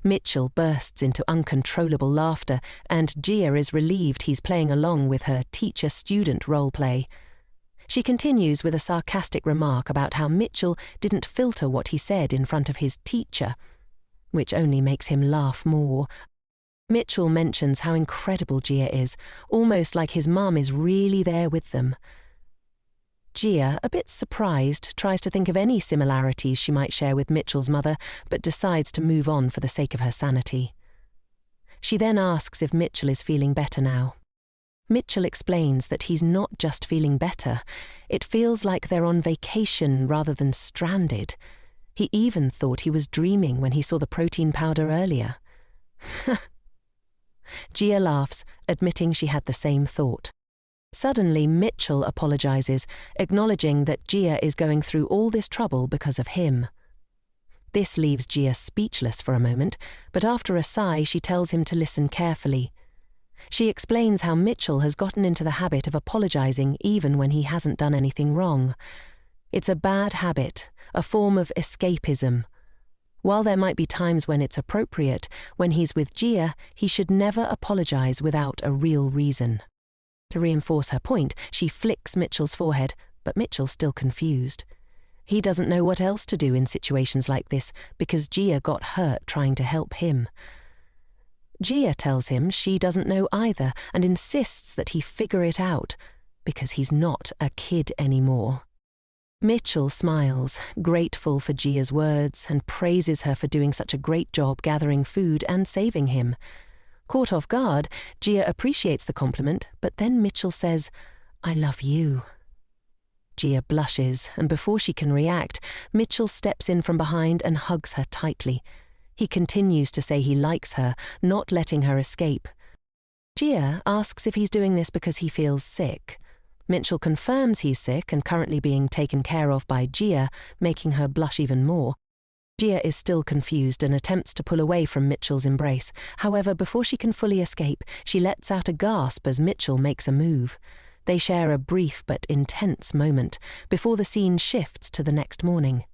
Mitchell bursts into uncontrollable laughter, and Gia is relieved he's playing along with her teacher-student role-play. She continues with a sarcastic remark about how Mitchell didn't filter what he said in front of his teacher, which only makes him laugh more. Mitchell mentions how incredible Gia is, almost like his mum is really there with them. Gia, a bit surprised, tries to think of any similarities she might share with Mitchell's mother, but decides to move on for the sake of her sanity. She then asks if Mitchell is feeling better now. Mitchell explains that he's not just feeling better, it feels like they're on vacation rather than stranded. He even thought he was dreaming when he saw the protein powder earlier. Gia laughs, admitting she had the same thought. Suddenly, Mitchell apologizes, acknowledging that Gia is going through all this trouble because of him. This leaves Gia speechless for a moment, but after a sigh she tells him to listen carefully. She explains how Mitchell has gotten into the habit of apologizing even when he hasn't done anything wrong. It's a bad habit, a form of escapism. While there might be times when it's appropriate, when he's with Gia, he should never apologize without a real reason. To reinforce her point, she flicks Mitchell's forehead, but Mitchell's still confused. He doesn't know what else to do in situations like this because Gia got hurt trying to help him. Gia tells him she doesn't know either and insists that he figure it out because he's not a kid anymore. Mitchell smiles, grateful for Gia's words, and praises her for doing such a great job gathering food and saving him. Caught off guard, Gia appreciates the compliment, but then Mitchell says, "I love you." Gia blushes, and before she can react, Mitchell steps in from behind and hugs her tightly. He continues to say he likes her, not letting her escape. Gia asks if he's doing this because he feels sick. Mitchell confirms he's sick and currently being taken care of by Gia, making her blush even more. Gia is still confused and attempts to pull away from Mitchell's embrace. However, before she can fully escape, she lets out a gasp as Mitchell makes a move. They share a brief but intense moment before the scene shifts to the next morning.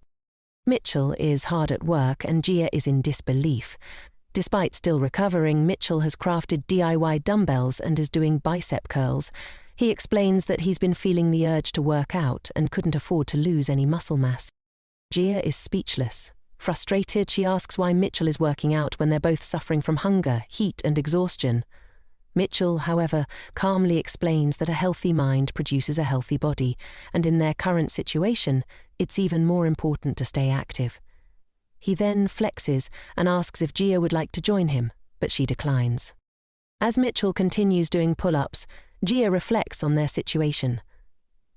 Mitchell is hard at work and Gia is in disbelief. Despite still recovering, Mitchell has crafted DIY dumbbells and is doing bicep curls. He explains that he's been feeling the urge to work out and couldn't afford to lose any muscle mass. Gia is speechless. Frustrated, she asks why Mitchell is working out when they're both suffering from hunger, heat, and exhaustion. Mitchell, however, calmly explains that a healthy mind produces a healthy body, and in their current situation, it's even more important to stay active. He then flexes and asks if Gia would like to join him, but she declines. As Mitchell continues doing pull-ups, Gia reflects on their situation.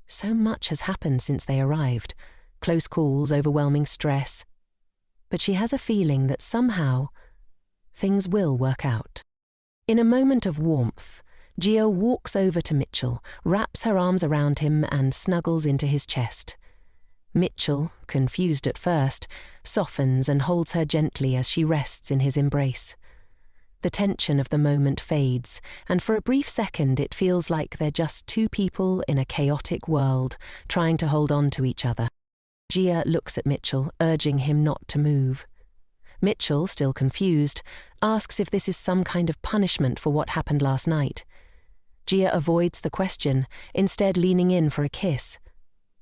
So much has happened since they arrived. Close calls, overwhelming stress. But she has a feeling that somehow things will work out. In a moment of warmth, Jia walks over to Mitchell, wraps her arms around him and snuggles into his chest. Mitchell, confused at first, softens and holds her gently as she rests in his embrace. The tension of the moment fades, and for a brief second it feels like they're just two people in a chaotic world, trying to hold on to each other. Jia looks at Mitchell, urging him not to move. Mitchell, still confused, asks if this is some kind of punishment for what happened last night. Jia avoids the question, instead leaning in for a kiss.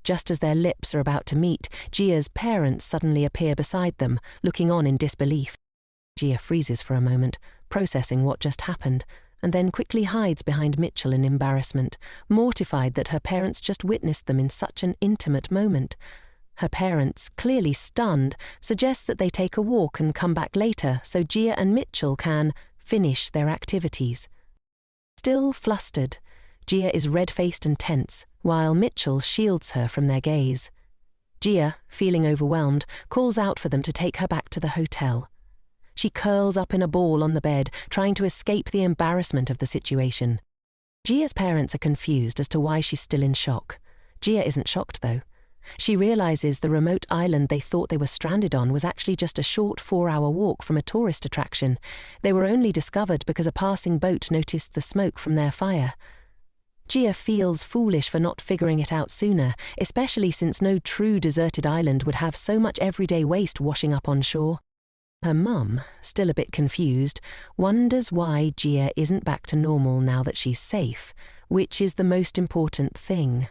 Just as their lips are about to meet, Jia's parents suddenly appear beside them, looking on in disbelief. Jia freezes for a moment, processing what just happened, and then quickly hides behind Mitchell in embarrassment, mortified that her parents just witnessed them in such an intimate moment. Her parents, clearly stunned, suggest that they take a walk and come back later so Jia and Mitchell can finish their activities. Still flustered, Jia is red-faced and tense, while Mitchell shields her from their gaze. Jia, feeling overwhelmed, calls out for them to take her back to the hotel. She curls up in a ball on the bed, trying to escape the embarrassment of the situation. Jia's parents are confused as to why she's still in shock. Jia isn't shocked, though. She realizes the remote island they thought they were stranded on was actually just a short 4-hour walk from a tourist attraction. They were only discovered because a passing boat noticed the smoke from their fire. Jia feels foolish for not figuring it out sooner, especially since no true deserted island would have so much everyday waste washing up on shore. Her mum, still a bit confused, wonders why Jia isn't back to normal now that she's safe, which is the most important thing.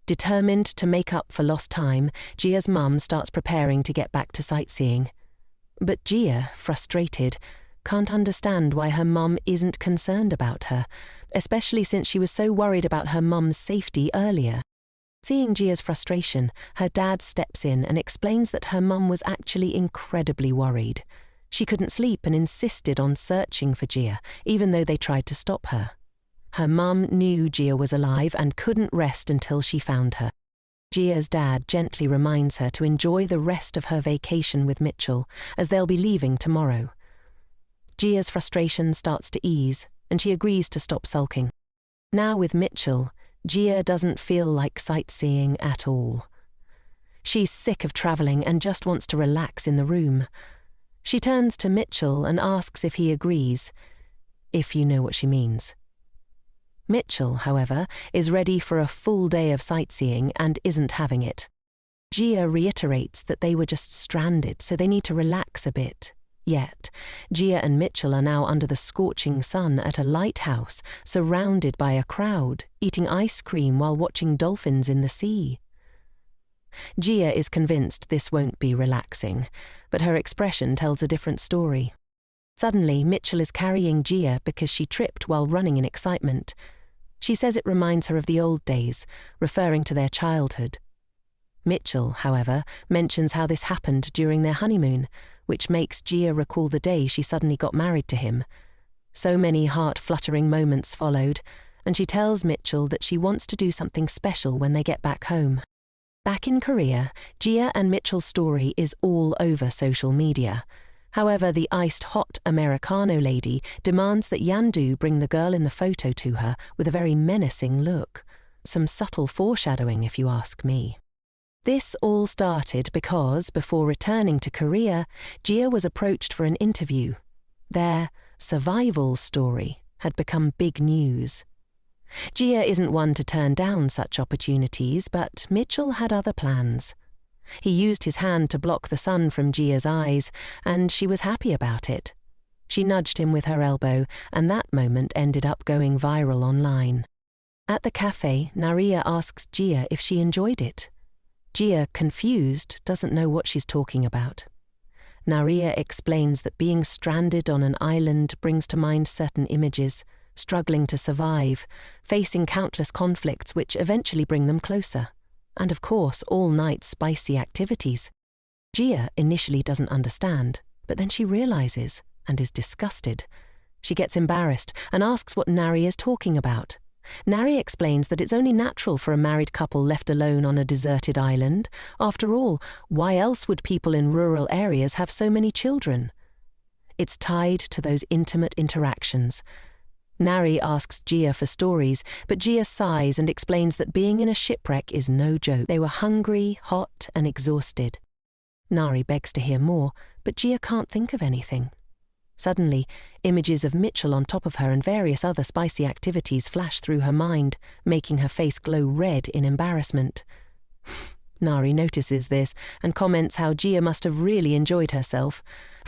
Determined to make up for lost time, Jia's mum starts preparing to get back to sightseeing. But Jia, frustrated, can't understand why her mum isn't concerned about her, especially since she was so worried about her mum's safety earlier. Seeing Jia's frustration, her dad steps in and explains that her mum was actually incredibly worried. She couldn't sleep and insisted on searching for Jia, even though they tried to stop her. Her mum knew Jia was alive and couldn't rest until she found her. Jia's dad gently reminds her to enjoy the rest of her vacation with Mitchell, as they'll be leaving tomorrow. Jia's frustration starts to ease, and she agrees to stop sulking. Now with Mitchell, Jia doesn't feel like sightseeing at all. She's sick of travelling and just wants to relax in the room. She turns to Mitchell and asks if he agrees, if you know what she means. Mitchell, however, is ready for a full day of sightseeing and isn't having it. Jia reiterates that they were just stranded, so they need to relax a bit. Yet, Jia and Mitchell are now under the scorching sun at a lighthouse, surrounded by a crowd, eating ice cream while watching dolphins in the sea. Jia is convinced this won't be relaxing, but her expression tells a different story. Suddenly, Mitchell is carrying Jia because she tripped while running in excitement. She says it reminds her of the old days, referring to their childhood. Mitchell, however, mentions how this happened during their honeymoon, which makes Jia recall the day she suddenly got married to him. So many heart-fluttering moments followed, and she tells Mitchell that she wants to do something special when they get back home. Back in Korea, Jia and Mitchell's story is all over social media. However, the iced hot Americano lady demands that Yandu bring the girl in the photo to her with a very menacing look. Some subtle foreshadowing, if you ask me. This all started because, before returning to Korea, Jia was approached for an interview. Their survival story had become big news. Jia isn't one to turn down such opportunities, but Mitchell had other plans. He used his hand to block the sun from Jia's eyes, and she was happy about it. She nudged him with her elbow, and that moment ended up going viral online. At the cafe, Naria asks Jia if she enjoyed it. Jia, confused, doesn't know what she's talking about. Naria explains that being stranded on an island brings to mind certain images, struggling to survive, facing countless conflicts which eventually bring them closer, and of course all-night spicy activities. Jia initially doesn't understand, but then she realizes and is disgusted. She gets embarrassed and asks what Nari is talking about. Nari explains that it's only natural for a married couple left alone on a deserted island. After all, why else would people in rural areas have so many children? It's tied to those intimate interactions. Nari asks Jia for stories, but Jia sighs and explains that being in a shipwreck is no joke. They were hungry, hot, and exhausted. Nari begs to hear more, but Jia can't think of anything. Suddenly, images of Mitchell on top of her and various other spicy activities flash through her mind, making her face glow red in embarrassment. Nari notices this and comments how Jia must have really enjoyed herself.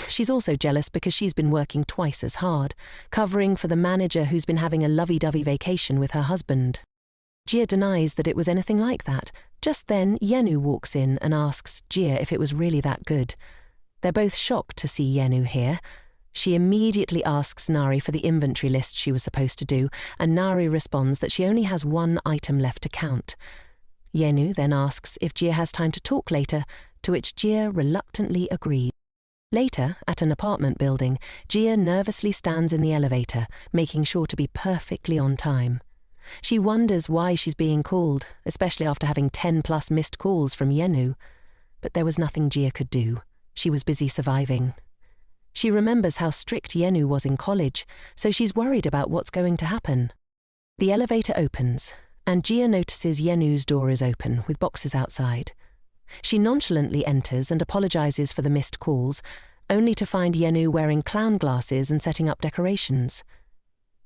She's also jealous because she's been working twice as hard, covering for the manager who's been having a lovey-dovey vacation with her husband. Jia denies that it was anything like that. Just then, Yenu walks in and asks Jia if it was really that good. They're both shocked to see Yenu here. She immediately asks Nari for the inventory list she was supposed to do, and Nari responds that she only has one item left to count. Yenu then asks if Jia has time to talk later, to which Jia reluctantly agrees. Later, at an apartment building, Jia nervously stands in the elevator, making sure to be perfectly on time. She wonders why she's being called, especially after having 10+ missed calls from Yenu. But there was nothing Jia could do. She was busy surviving. She remembers how strict Yenu was in college, so she's worried about what's going to happen. The elevator opens, and Jia notices Yenu's door is open, with boxes outside. She nonchalantly enters and apologizes for the missed calls, only to find Yenu wearing clown glasses and setting up decorations.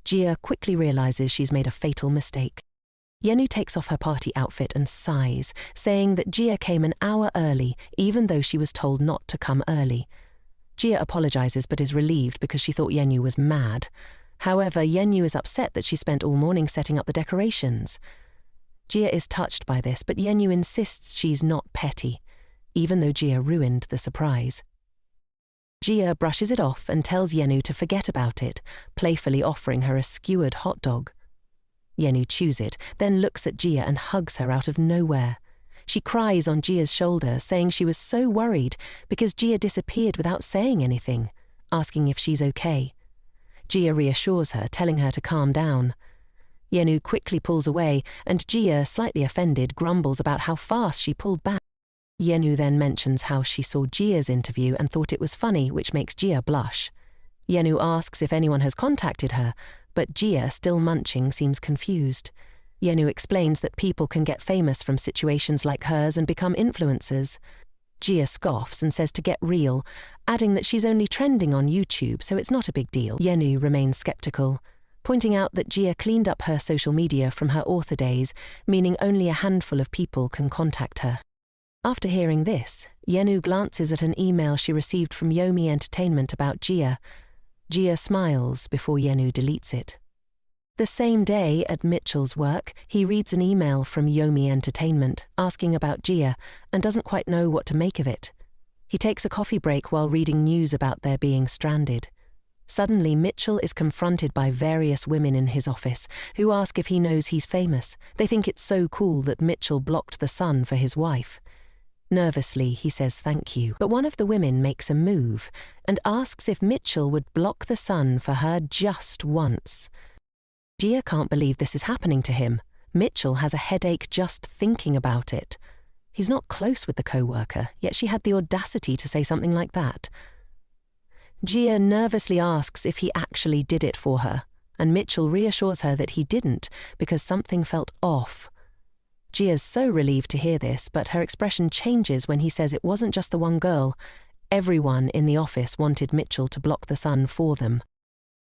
Jia quickly realizes she's made a fatal mistake. Yenu takes off her party outfit and sighs, saying that Jia came an hour early, even though she was told not to come early. Jia apologizes but is relieved because she thought Yenu was mad. However, Yenu is upset that she spent all morning setting up the decorations. Jia is touched by this, but Yenu insists she's not petty, even though Jia ruined the surprise. Jia brushes it off and tells Yenu to forget about it, playfully offering her a skewered hot dog. Yenu chews it, then looks at Jia and hugs her out of nowhere. She cries on Jia's shoulder, saying she was so worried because Jia disappeared without saying anything, asking if she's okay. Jia reassures her, telling her to calm down. Yenu quickly pulls away, and Jia, slightly offended, grumbles about how fast she pulled back. Yenu then mentions how she saw Jia's interview and thought it was funny, which makes Jia blush. Yenu asks if anyone has contacted her, but Jia, still munching, seems confused. Yenu explains that people can get famous from situations like hers and become influencers. Jia scoffs and says to get real, adding that she's only trending on YouTube, so it's not a big deal. Yenu remains skeptical, pointing out that Jia cleaned up her social media from her author days, meaning only a handful of people can contact her. After hearing this, Yenu glances at an email she received from Yomi Entertainment about Jia. Jia smiles before Yenu deletes it. The same day at Mitchell's work, he reads an email from Yomi Entertainment asking about Jia and doesn't quite know what to make of it. He takes a coffee break while reading news about their being stranded. Suddenly, Mitchell is confronted by various women in his office who ask if he knows he's famous. They think it's so cool that Mitchell blocked the sun for his wife. Nervously, he says thank you, but one of the women makes a move and asks if Mitchell would block the sun for her just once. Jia can't believe this is happening to him. Mitchell has a headache just thinking about it. He's not close with the co-worker, yet she had the audacity to say something like that. Jia nervously asks if he actually did it for her, and Mitchell reassures her that he didn't because something felt off. Jia's so relieved to hear this, but her expression changes when he says it wasn't just the one girl. Everyone in the office wanted Mitchell to block the sun for them.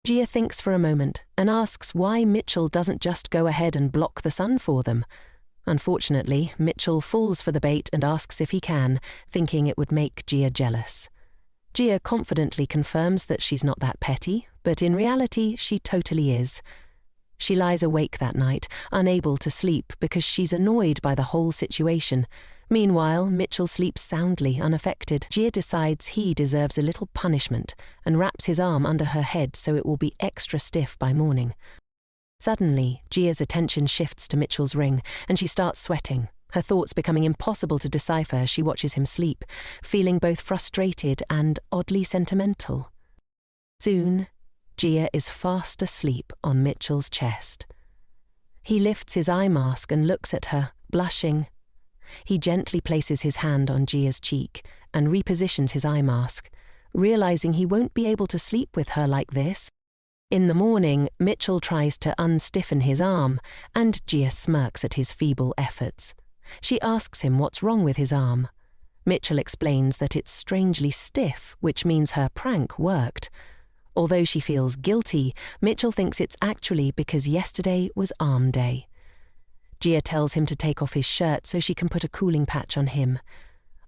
Jia thinks for a moment and asks why Mitchell doesn't just go ahead and block the sun for them. Unfortunately, Mitchell falls for the bait and asks if he can, thinking it would make Jia jealous. Jia confidently confirms that she's not that petty, but in reality, she totally is. She lies awake that night, unable to sleep because she's annoyed by the whole situation. Meanwhile, Mitchell sleeps soundly, unaffected. Jia decides he deserves a little punishment and wraps his arm under her head so it will be extra stiff by morning. Suddenly, Jia's attention shifts to Mitchell's ring, and she starts sweating, her thoughts becoming impossible to decipher as she watches him sleep, feeling both frustrated and oddly sentimental. Soon, Jia is fast asleep on Mitchell's chest. He lifts his eye mask and looks at her, blushing. He gently places his hand on Jia's cheek and repositions his eye mask, realizing he won't be able to sleep with her like this. In the morning, Mitchell tries to unstiffen his arm, and Jia smirks at his feeble efforts. She asks him what's wrong with his arm. Mitchell explains that it's strangely stiff, which means her prank worked. Although she feels guilty, Mitchell thinks it's actually because yesterday was arm day. Jia tells him to take off his shirt so she can put a cooling patch on him.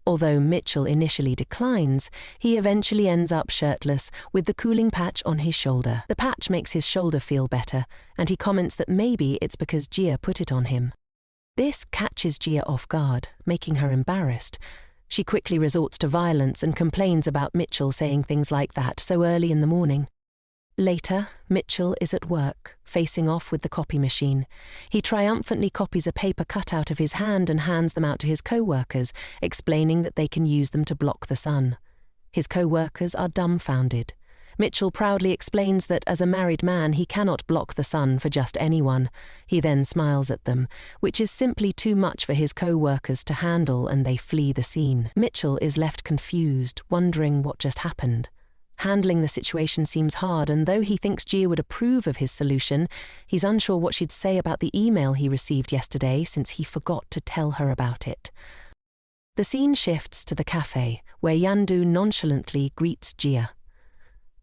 Although Mitchell initially declines, he eventually ends up shirtless with the cooling patch on his shoulder. The patch makes his shoulder feel better, and he comments that maybe it's because Jia put it on him. This catches Jia off guard, making her embarrassed. She quickly resorts to violence and complains about Mitchell saying things like that so early in the morning. Later, Mitchell is at work, facing off with the copy machine. He triumphantly copies a paper cutout of his hand and hands them out to his co-workers, explaining that they can use them to block the sun. His co-workers are dumbfounded. Mitchell proudly explains that as a married man he cannot block the sun for just anyone. He then smiles at them, which is simply too much for his co-workers to handle, and they flee the scene. Mitchell is left confused, wondering what just happened. Handling the situation seems hard, and though he thinks Jia would approve of his solution, he's unsure what she'd say about the email he received yesterday since he forgot to tell her about it. The scene shifts to the cafe, where Yandu nonchalantly greets Jia.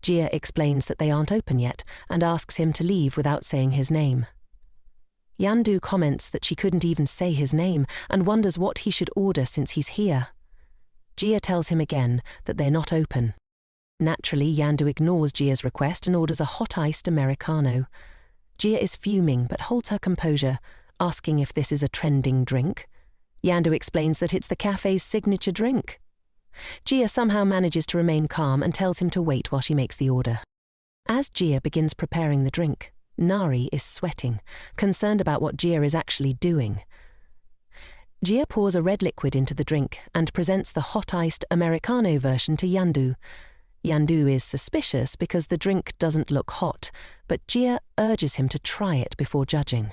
Jia explains that they aren't open yet and asks him to leave without saying his name. Yandu comments that she couldn't even say his name and wonders what he should order since he's here. Jia tells him again that they're not open. Naturally, Yandu ignores Jia's request and orders a hot-iced Americano. Jia is fuming but holds her composure, asking if this is a trending drink. Yandu explains that it's the cafe's signature drink. Jia somehow manages to remain calm and tells him to wait while she makes the order. As Jia begins preparing the drink, Nari is sweating, concerned about what Jia is actually doing. Jia pours a red liquid into the drink and presents the hot-iced Americano version to Yandu. Yandu is suspicious because the drink doesn't look hot, but Jia urges him to try it before judging.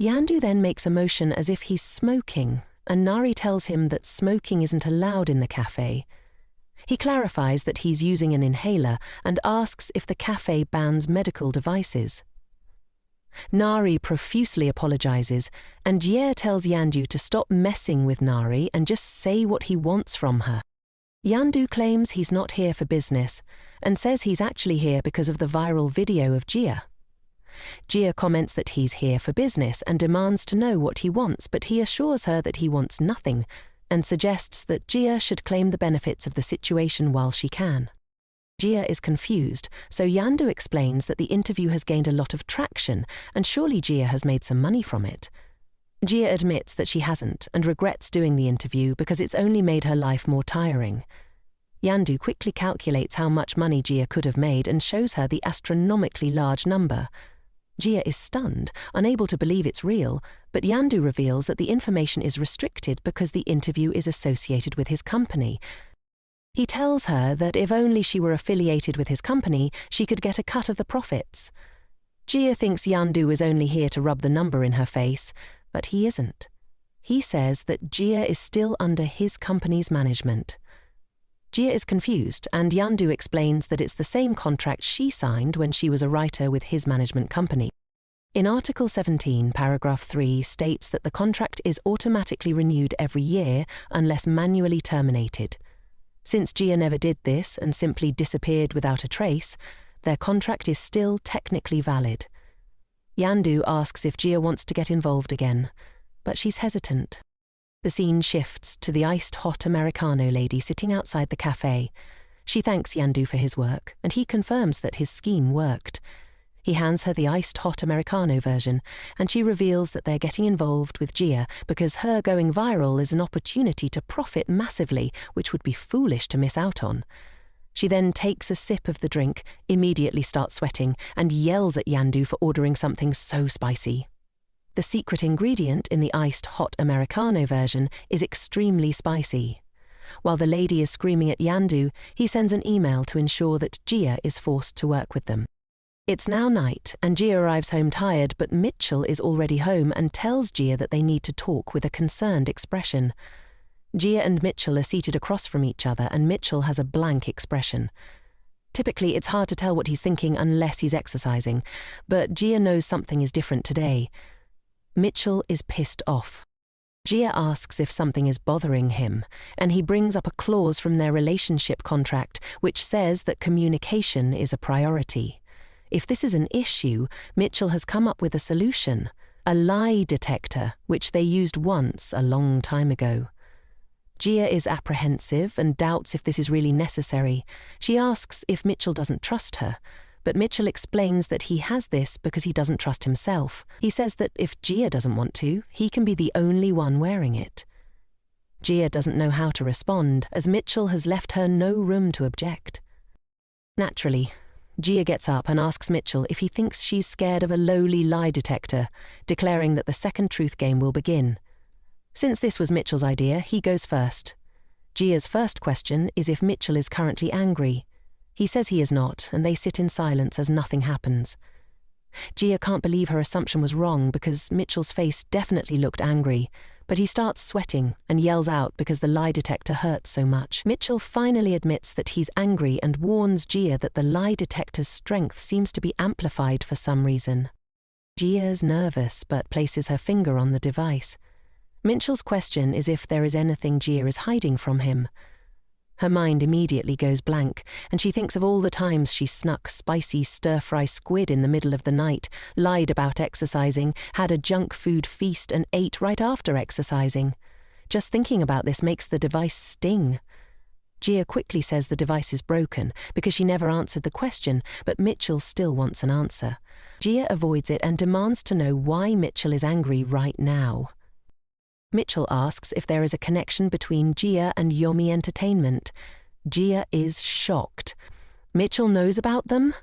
Yandu then makes a motion as if he's smoking, and Nari tells him that smoking isn't allowed in the cafe. He clarifies that he's using an inhaler and asks if the cafe bans medical devices. Nari profusely apologizes, and Jia tells Yandu to stop messing with Nari and just say what he wants from her. Yandu claims he's not here for business and says he's actually here because of the viral video of Jia. Jia comments that he's here for business and demands to know what he wants, but he assures her that he wants nothing and suggests that Jia should claim the benefits of the situation while she can. Jia is confused, so Yandu explains that the interview has gained a lot of traction and surely Jia has made some money from it. Jia admits that she hasn't and regrets doing the interview because it's only made her life more tiring. Yandu quickly calculates how much money Jia could have made and shows her the astronomically large number. Jia is stunned, unable to believe it's real, but Yandu reveals that the information is restricted because the interview is associated with his company. He tells her that if only she were affiliated with his company, she could get a cut of the profits. Jia thinks Yandu is only here to rub the number in her face, but he isn't. He says that Jia is still under his company's management. Jia is confused, and Yandu explains that it's the same contract she signed when she was a writer with his management company. In Article 17, Paragraph 3 states that the contract is automatically renewed every year unless manually terminated. Since Jia never did this and simply disappeared without a trace, their contract is still technically valid. Yandu asks if Jia wants to get involved again, but she's hesitant. The scene shifts to the iced hot Americano lady sitting outside the cafe. She thanks Yandu for his work, and he confirms that his scheme worked. He hands her the iced hot Americano version, and she reveals that they're getting involved with Jia because her going viral is an opportunity to profit massively, which would be foolish to miss out on. She then takes a sip of the drink, immediately starts sweating, and yells at Yandu for ordering something so spicy. The secret ingredient in the iced hot Americano version is extremely spicy. While the lady is screaming at Yandu, he sends an email to ensure that Jia is forced to work with them. It's now night, and Jia arrives home tired, but Mitchell is already home and tells Jia that they need to talk with a concerned expression. Jia and Mitchell are seated across from each other, and Mitchell has a blank expression. Typically, it's hard to tell what he's thinking unless he's exercising, but Jia knows something is different today. Mitchell is pissed off. Jia asks if something is bothering him, and he brings up a clause from their relationship contract which says that communication is a priority. If this is an issue, Mitchell has come up with a solution, a lie detector, which they used once a long time ago. Jia is apprehensive and doubts if this is really necessary. She asks if Mitchell doesn't trust her, but Mitchell explains that he has this because he doesn't trust himself. He says that if Jia doesn't want to, he can be the only one wearing it. Jia doesn't know how to respond, as Mitchell has left her no room to object. Naturally, Jia gets up and asks Mitchell if he thinks she's scared of a lowly lie detector, declaring that the second truth game will begin. Since this was Mitchell's idea, he goes first. Jia's first question is if Mitchell is currently angry. He says he is not, and they sit in silence as nothing happens. Jia can't believe her assumption was wrong because Mitchell's face definitely looked angry, but he starts sweating and yells out because the lie detector hurts so much. Mitchell finally admits that he's angry and warns Jia that the lie detector's strength seems to be amplified for some reason. Jia's nervous but places her finger on the device. Mitchell's question is if there is anything Jia is hiding from him. Her mind immediately goes blank, and she thinks of all the times she snuck spicy stir-fry squid in the middle of the night, lied about exercising, had a junk food feast and ate right after exercising. Just thinking about this makes the device sting. Jia quickly says the device is broken because she never answered the question, but Mitchell still wants an answer. Jia avoids it and demands to know why Mitchell is angry right now. Mitchell asks if there is a connection between Jia and Yomi Entertainment. Jia is shocked. Mitchell knows about them?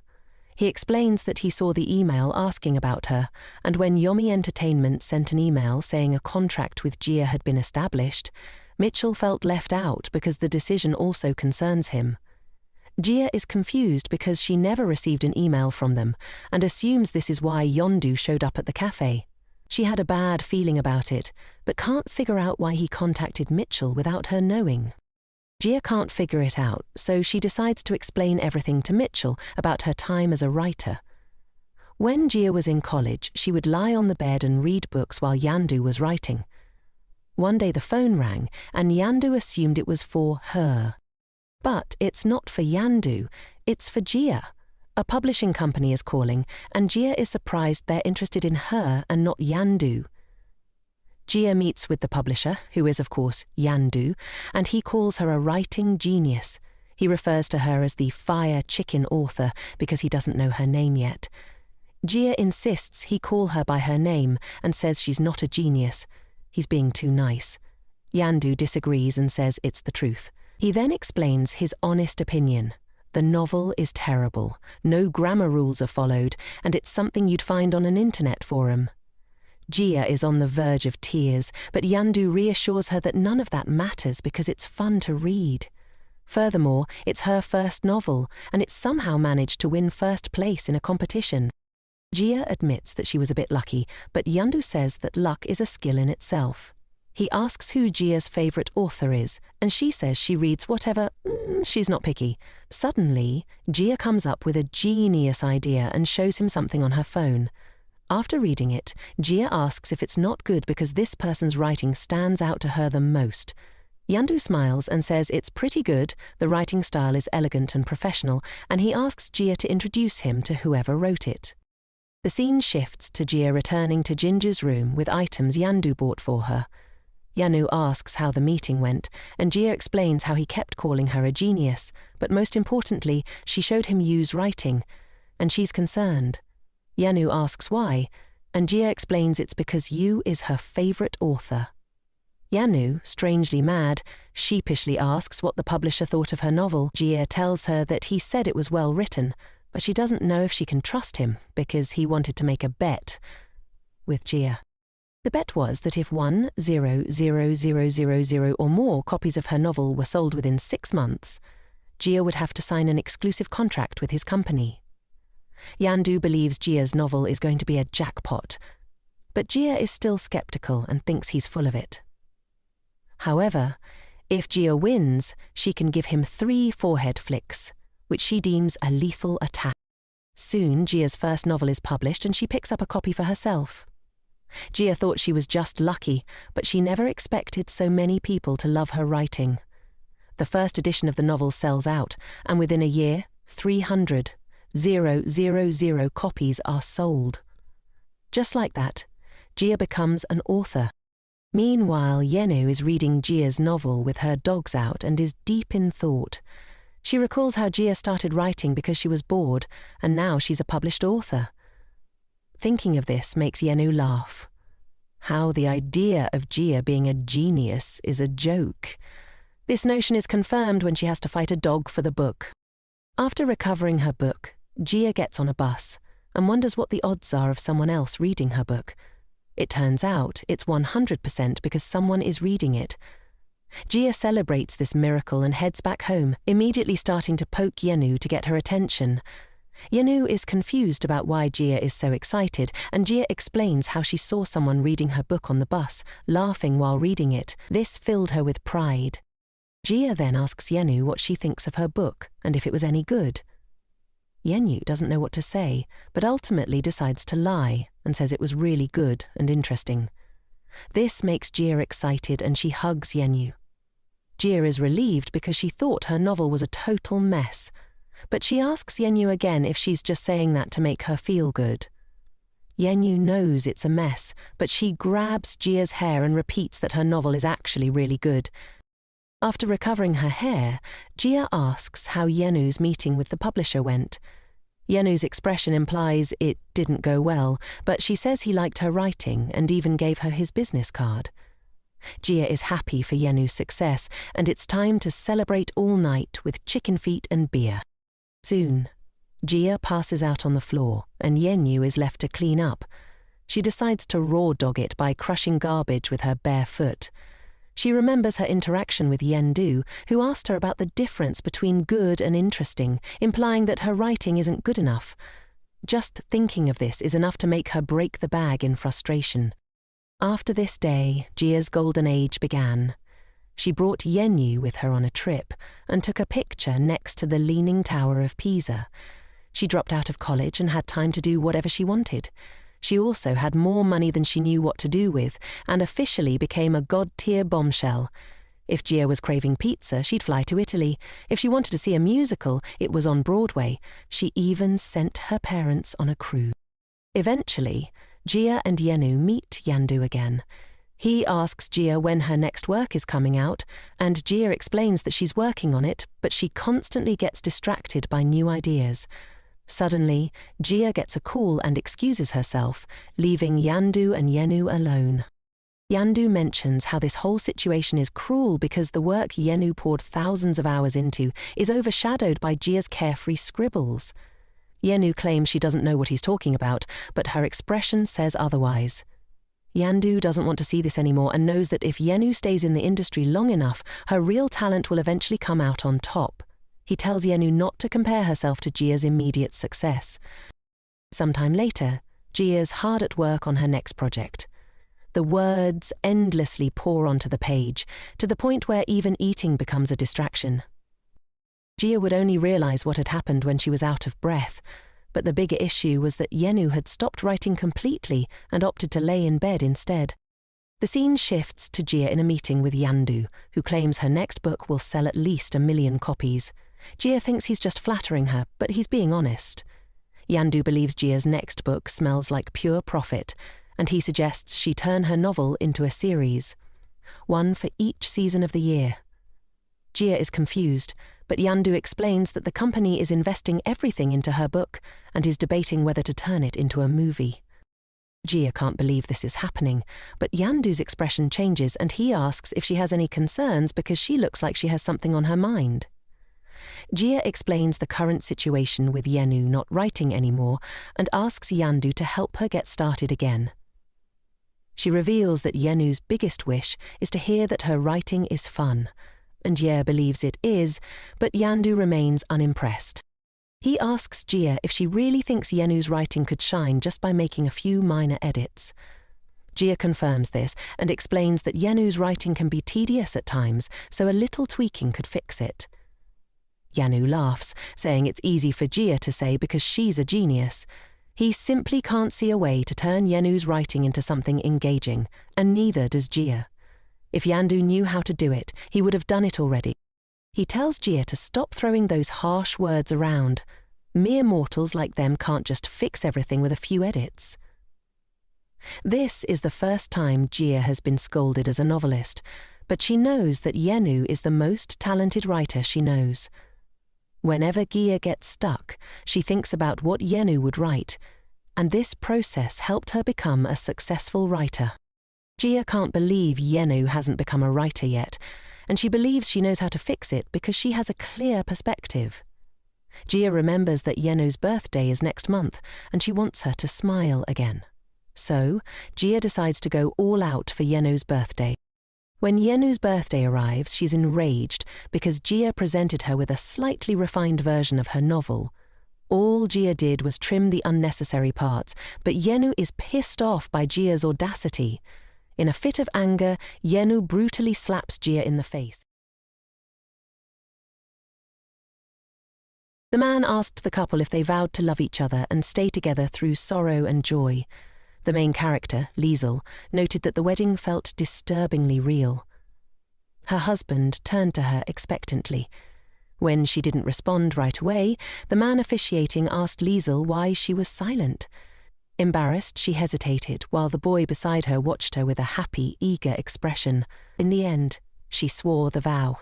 He explains that he saw the email asking about her, and when Yomi Entertainment sent an email saying a contract with Jia had been established, Mitchell felt left out because the decision also concerns him. Jia is confused because she never received an email from them and assumes this is why Yondu showed up at the cafe. She had a bad feeling about it, but can't figure out why he contacted Mitchell without her knowing. Jia can't figure it out, so she decides to explain everything to Mitchell about her time as a writer. When Jia was in college, she would lie on the bed and read books while Yandu was writing. One day the phone rang, and Yandu assumed it was for her. But it's not for Yandu, it's for Jia. A publishing company is calling, and Jia is surprised they're interested in her and not Yandu. Jia meets with the publisher, who is of course Yandu, and he calls her a writing genius. He refers to her as the fire chicken author because he doesn't know her name yet. Jia insists he call her by her name and says she's not a genius. He's being too nice. Yandu disagrees and says it's the truth. He then explains his honest opinion. The novel is terrible, no grammar rules are followed, and it's something you'd find on an internet forum. Jia is on the verge of tears, but Yandu reassures her that none of that matters because it's fun to read. Furthermore, it's her first novel, and it's somehow managed to win first place in a competition. Jia admits that she was a bit lucky, but Yandu says that luck is a skill in itself. He asks who Jia's favourite author is, and she says she reads whatever. She's not picky. Suddenly, Jia comes up with a genius idea and shows him something on her phone. After reading it, Jia asks if it's not good because this person's writing stands out to her the most. Yandu smiles and says it's pretty good, the writing style is elegant and professional, and he asks Jia to introduce him to whoever wrote it. The scene shifts to Jia returning to Ginger's room with items Yandu bought for her. Yanu asks how the meeting went, and Jia explains how he kept calling her a genius, but most importantly, she showed him Yu's writing, and she's concerned. Yanu asks why, and Jia explains it's because Yu is her favourite author. Yanu, strangely mad, sheepishly asks what the publisher thought of her novel. Jia tells her that he said it was well written, but she doesn't know if she can trust him because he wanted to make a bet with Jia. The bet was that if 1,000,000 or more copies of her novel were sold within 6 months, Jia would have to sign an exclusive contract with his company. Yandu believes Jia's novel is going to be a jackpot, but Jia is still skeptical and thinks he's full of it. However, If Jia wins, she can give him 3 forehead flicks, which she deems a lethal attack. Soon, Jia's first novel is published and she picks up a copy for herself. Jia thought she was just lucky, but she never expected so many people to love her writing. The first edition of the novel sells out, and within a year, 300,000 copies are sold. Just like that, Jia becomes an author. Meanwhile, Yenu is reading Jia's novel with her dogs out and is deep in thought. She recalls how Jia started writing because she was bored, and now she's a published author. Thinking of this makes Yenu laugh. How the idea of Jia being a genius is a joke. This notion is confirmed when she has to fight a dog for the book. After recovering her book, Jia gets on a bus and wonders what the odds are of someone else reading her book. It turns out it's 100% because someone is reading it. Jia celebrates this miracle and heads back home, immediately starting to poke Yenu to get her attention. Yenu is confused about why Jia is so excited, and Jia explains how she saw someone reading her book on the bus, laughing while reading it. This filled her with pride. Jia then asks Yenu what she thinks of her book and if it was any good. Yenu doesn't know what to say, but ultimately decides to lie and says it was really good and interesting. This makes Jia excited and she hugs Yenu. Jia is relieved because she thought her novel was a total mess, but she asks Yenu again if she's just saying that to make her feel good. Yenu knows it's a mess, but she grabs Jia's hair and repeats that her novel is actually really good. After recovering her hair, Jia asks how Yenu's meeting with the publisher went. Yenu's expression implies it didn't go well, but she says he liked her writing and even gave her his business card. Jia is happy for Yenu's success, and it's time to celebrate all night with chicken feet and beer. Soon, Jia passes out on the floor, and Yenu is left to clean up. She decides to raw dog it by crushing garbage with her bare foot. She remembers her interaction with Yendu, who asked her about the difference between good and interesting, implying that her writing isn't good enough. Just thinking of this is enough to make her break the bag in frustration. After this day, Jia's golden age began. She brought Yenu with her on a trip and took a picture next to the Leaning Tower of Pisa. She dropped out of college and had time to do whatever she wanted. She also had more money than she knew what to do with, and officially became a god-tier bombshell. If Jia was craving pizza, she'd fly to Italy. If she wanted to see a musical, it was on Broadway. She even sent her parents on a cruise. Eventually, Jia and Yenu meet Yandu again. He asks Jia when her next work is coming out, and Jia explains that she's working on it, but she constantly gets distracted by new ideas. Suddenly, Jia gets a call and excuses herself, leaving Yandu and Yenu alone. Yandu mentions how this whole situation is cruel because the work Yenu poured thousands of hours into is overshadowed by Jia's carefree scribbles. Yenu claims she doesn't know what he's talking about, but her expression says otherwise. Yandu doesn't want to see this anymore and knows that if Yenu stays in the industry long enough, her real talent will eventually come out on top. He tells Yenu not to compare herself to Jia's immediate success. Sometime later, Jia's hard at work on her next project. The words endlessly pour onto the page, to the point where even eating becomes a distraction. Jia would only realize what had happened when she was out of breath, but the bigger issue was that Yenu had stopped writing completely and opted to lay in bed instead. The scene shifts to Jia in a meeting with Yandu, who claims her next book will sell at least 1 million copies. Jia thinks he's just flattering her, but he's being honest. Yandu believes Jia's next book smells like pure profit, and he suggests she turn her novel into a series, one for each season of the year. Jia is confused, but Yandu explains that the company is investing everything into her book and is debating whether to turn it into a movie. Jia can't believe this is happening, but Yandu's expression changes and he asks if she has any concerns because she looks like she has something on her mind. Jia explains the current situation with Yenu not writing anymore and asks Yandu to help her get started again. She reveals that Yenu's biggest wish is to hear that her writing is fun, and Jia believes it is, but Yandu remains unimpressed. He asks Jia if she really thinks Yenu's writing could shine just by making a few minor edits. Jia confirms this and explains that Yenu's writing can be tedious at times, so a little tweaking could fix it. Yanu laughs, saying it's easy for Jia to say because she's a genius. He simply can't see a way to turn Yenu's writing into something engaging, and neither does Jia. If Yandu knew how to do it, he would have done it already. He tells Jia to stop throwing those harsh words around. Mere mortals like them can't just fix everything with a few edits. This is the first time Jia has been scolded as a novelist, but she knows that Yenu is the most talented writer she knows. Whenever Gia gets stuck, she thinks about what Yenu would write, and this process helped her become a successful writer. Gia can't believe Yenu hasn't become a writer yet, and she believes she knows how to fix it because she has a clear perspective. Gia remembers that Yenu's birthday is next month, and she wants her to smile again. So, Gia decides to go all out for Yenu's birthday. When Yenu's birthday arrives, she's enraged because Gia presented her with a slightly refined version of her novel. All Gia did was trim the unnecessary parts, but Yenu is pissed off by Gia's audacity. In a fit of anger, Yenu brutally slaps Gia in the face. The man asked the couple if they vowed to love each other and stay together through sorrow and joy. The main character, Liesel, noted that the wedding felt disturbingly real. Her husband turned to her expectantly. When she didn't respond right away, the man officiating asked Liesel why she was silent. Embarrassed, she hesitated, while the boy beside her watched her with a happy, eager expression. In the end, she swore the vow.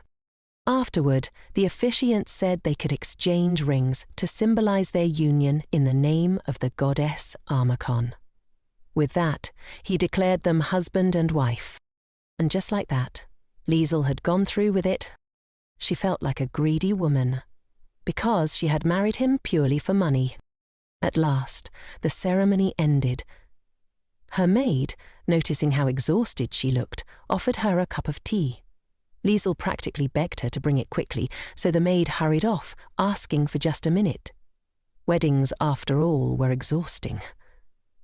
Afterward, the officiant said they could exchange rings to symbolize their union in the name of the goddess Armacon. With that, he declared them husband and wife. And just like that, Liesel had gone through with it. She felt like a greedy woman, because she had married him purely for money. At last, the ceremony ended. Her maid, noticing how exhausted she looked, offered her a cup of tea. Liesel practically begged her to bring it quickly, so the maid hurried off, asking for just a minute. Weddings, after all, were exhausting.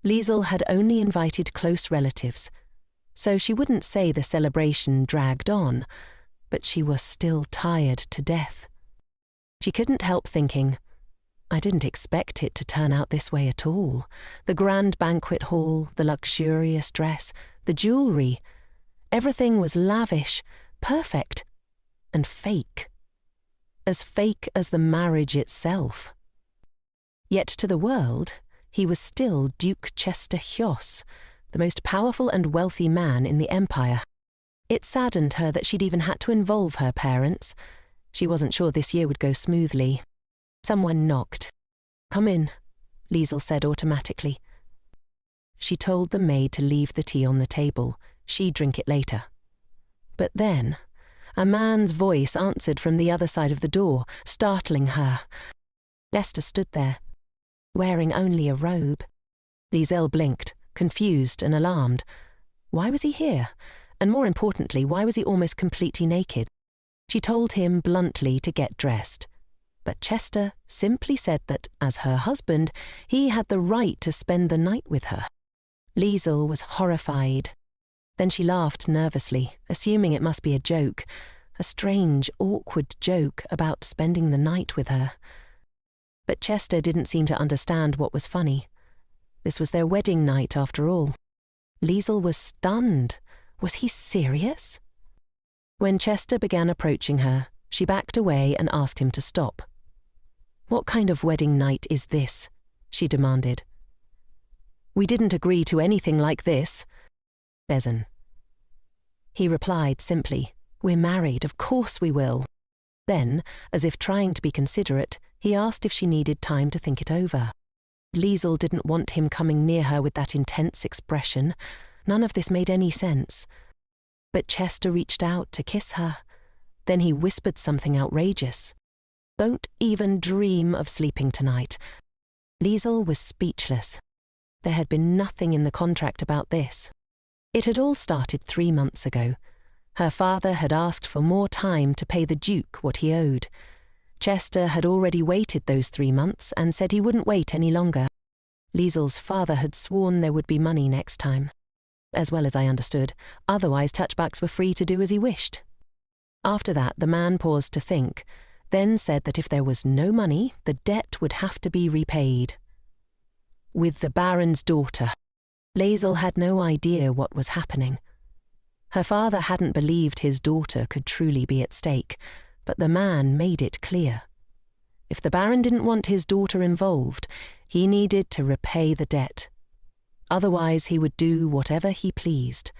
Liesel had only invited close relatives, so she wouldn't say the celebration dragged on, but she was still tired to death. She couldn't help thinking, I didn't expect it to turn out this way at all. The grand banquet hall, the luxurious dress, the jewelry. Everything was lavish, perfect, and fake. As fake as the marriage itself. Yet to the world, he was still Duke Chester Hyoss, the most powerful and wealthy man in the empire. It saddened her that she'd even had to involve her parents. She wasn't sure this year would go smoothly. Someone knocked. "Come in," Liesel said automatically. She told the maid to leave the tea on the table. She'd drink it later. But then, a man's voice answered from the other side of the door, startling her. Lester stood there, wearing only a robe. Liesel blinked, confused and alarmed. Why was he here? And more importantly, why was he almost completely naked? She told him bluntly to get dressed. But Chester simply said that, as her husband, he had the right to spend the night with her. Liesel was horrified. Then she laughed nervously, assuming it must be a joke, a strange, awkward joke about spending the night with her. But Chester didn't seem to understand what was funny. This was their wedding night, after all. Liesel was stunned. Was he serious? When Chester began approaching her, she backed away and asked him to stop. "What kind of wedding night is this?" she demanded. "We didn't agree to anything like this." Bezen. He replied simply, "We're married, of course we will." Then, as if trying to be considerate, he asked if she needed time to think it over. Liesel didn't want him coming near her with that intense expression. None of this made any sense. But Chester reached out to kiss her. Then he whispered something outrageous. "Don't even dream of sleeping tonight." Liesel was speechless. There had been nothing in the contract about this. It had all started 3 months ago. Her father had asked for more time to pay the Duke what he owed. Chester had already waited those 3 months and said he wouldn't wait any longer. Liesel's father had sworn there would be money next time. as well as I understood, otherwise touchbacks were free to do as he wished. After that, the man paused to think, then said that if there was no money, the debt would have to be repaid. With the Baron's daughter. Liesl had no idea what was happening. Her father hadn't believed his daughter could truly be at stake, but the man made it clear. If the Baron didn't want his daughter involved, he needed to repay the debt. Otherwise, he would do whatever he pleased.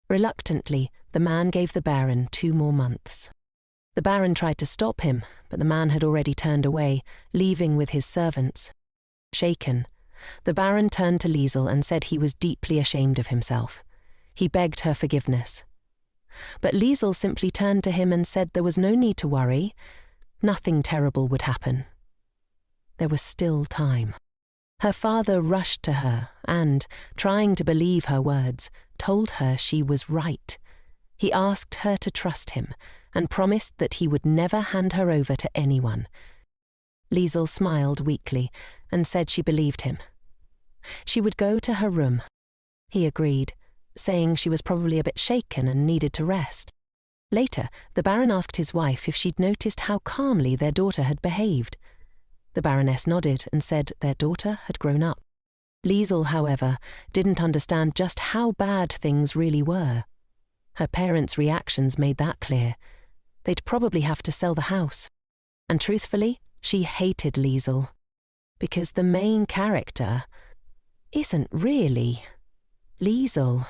Reluctantly, the man gave the Baron 2 more months. The Baron tried to stop him, but the man had already turned away, leaving with his servants. Shaken, the Baron turned to Liesl and said he was deeply ashamed of himself. He begged her forgiveness. But Liesl simply turned to him and said there was no need to worry. Nothing terrible would happen. There was still time. Her father rushed to her and, trying to believe her words, told her she was right. He asked her to trust him and promised that he would never hand her over to anyone. Liesl smiled weakly and said she believed him. She would go to her room. He agreed, saying she was probably a bit shaken and needed to rest. Later, the Baron asked his wife if she'd noticed how calmly their daughter had behaved. The Baroness nodded and said their daughter had grown up. Liesl, however, didn't understand just how bad things really were. Her parents' reactions made that clear. They'd probably have to sell the house. And truthfully, she hated Liesl. Because the main character isn't really Liesl.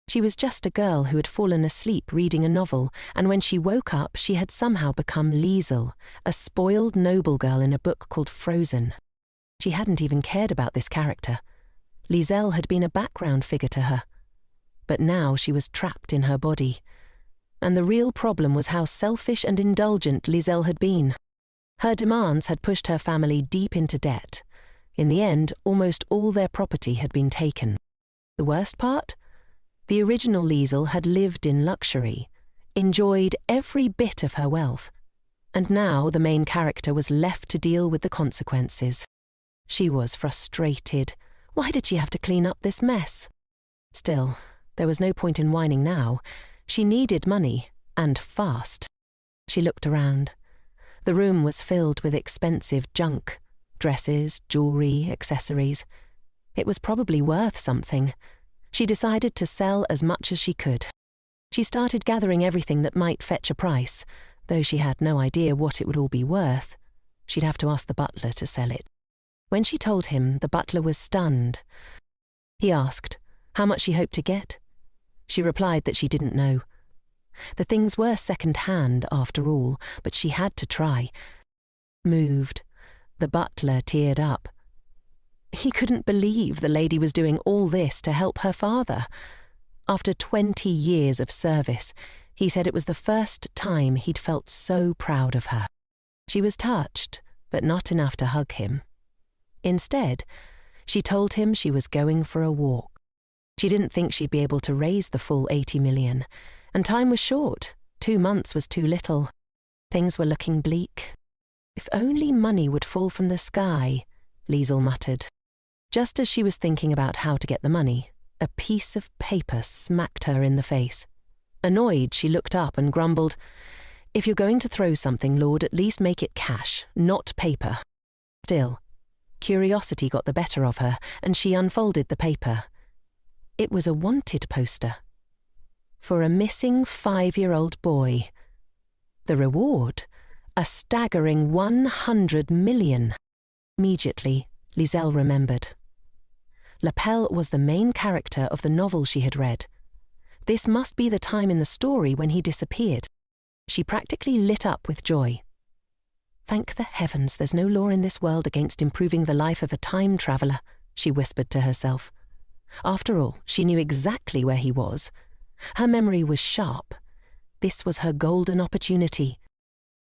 She was just a girl who had fallen asleep reading a novel, and when she woke up, she had somehow become Liesl, a spoiled noble girl in a book called Frozen. She hadn't even cared about this character. Liesl had been a background figure to her. But now she was trapped in her body. And the real problem was how selfish and indulgent Liesl had been. Her demands had pushed her family deep into debt. In the end, almost all their property had been taken. The worst part? The original Liesl had lived in luxury, enjoyed every bit of her wealth, and now the main character was left to deal with the consequences. She was frustrated. Why did she have to clean up this mess? Still, there was no point in whining now. She needed money, and fast. She looked around. The room was filled with expensive junk, dresses, jewelry, accessories. It was probably worth something. She decided to sell as much as she could. She started gathering everything that might fetch a price, though she had no idea what it would all be worth. She'd have to ask the butler to sell it. When she told him, the butler was stunned. He asked how much she hoped to get. She replied that she didn't know. The things were second-hand, after all, but she had to try. Moved, the butler teared up. He couldn't believe the lady was doing all this to help her father. After 20 years of service, he said it was the first time he'd felt so proud of her. She was touched, but not enough to hug him. Instead, she told him she was going for a walk. She didn't think she'd be able to raise the full 80 million, and time was short. 2 months was too little. Things were looking bleak. If only money would fall from the sky, Liesl muttered. Just as she was thinking about how to get the money, a piece of paper smacked her in the face. Annoyed, she looked up and grumbled, "If you're going to throw something, Lord, at least make it cash, not paper." Still, curiosity got the better of her, and she unfolded the paper. It was a wanted poster. For a missing 5-year-old boy. The reward? A staggering 100 million. Immediately, Liesl remembered. Lapel was the main character of the novel she had read. This must be the time in the story when he disappeared. She practically lit up with joy. "Thank the heavens there's no law in this world against improving the life of a time traveller," she whispered to herself. After all, she knew exactly where he was. Her memory was sharp. This was her golden opportunity.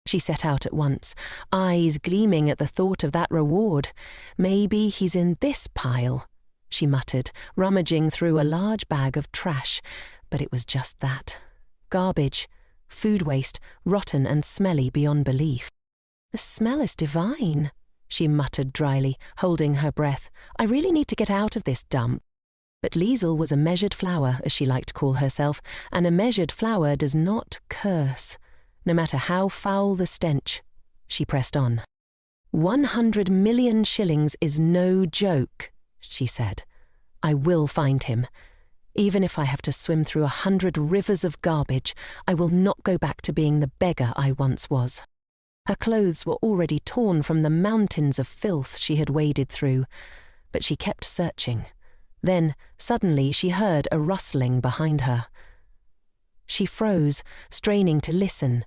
She set out at once, eyes gleaming at the thought of that reward. "Maybe he's in this pile," she muttered, rummaging through a large bag of trash, but it was just that. Garbage, food waste, rotten and smelly beyond belief. "The smell is divine," she muttered dryly, holding her breath. "I really need to get out of this dump." But Liesel was a measured flower, as she liked to call herself, and a measured flower does not curse, no matter how foul the stench. She pressed on. 100 million shillings is no joke, she said. I will find him. Even if I have to swim through 100 rivers of garbage, I will not go back to being the beggar I once was. Her clothes were already torn from the mountains of filth she had waded through, but she kept searching. Then, suddenly, she heard a rustling behind her. She froze, straining to listen.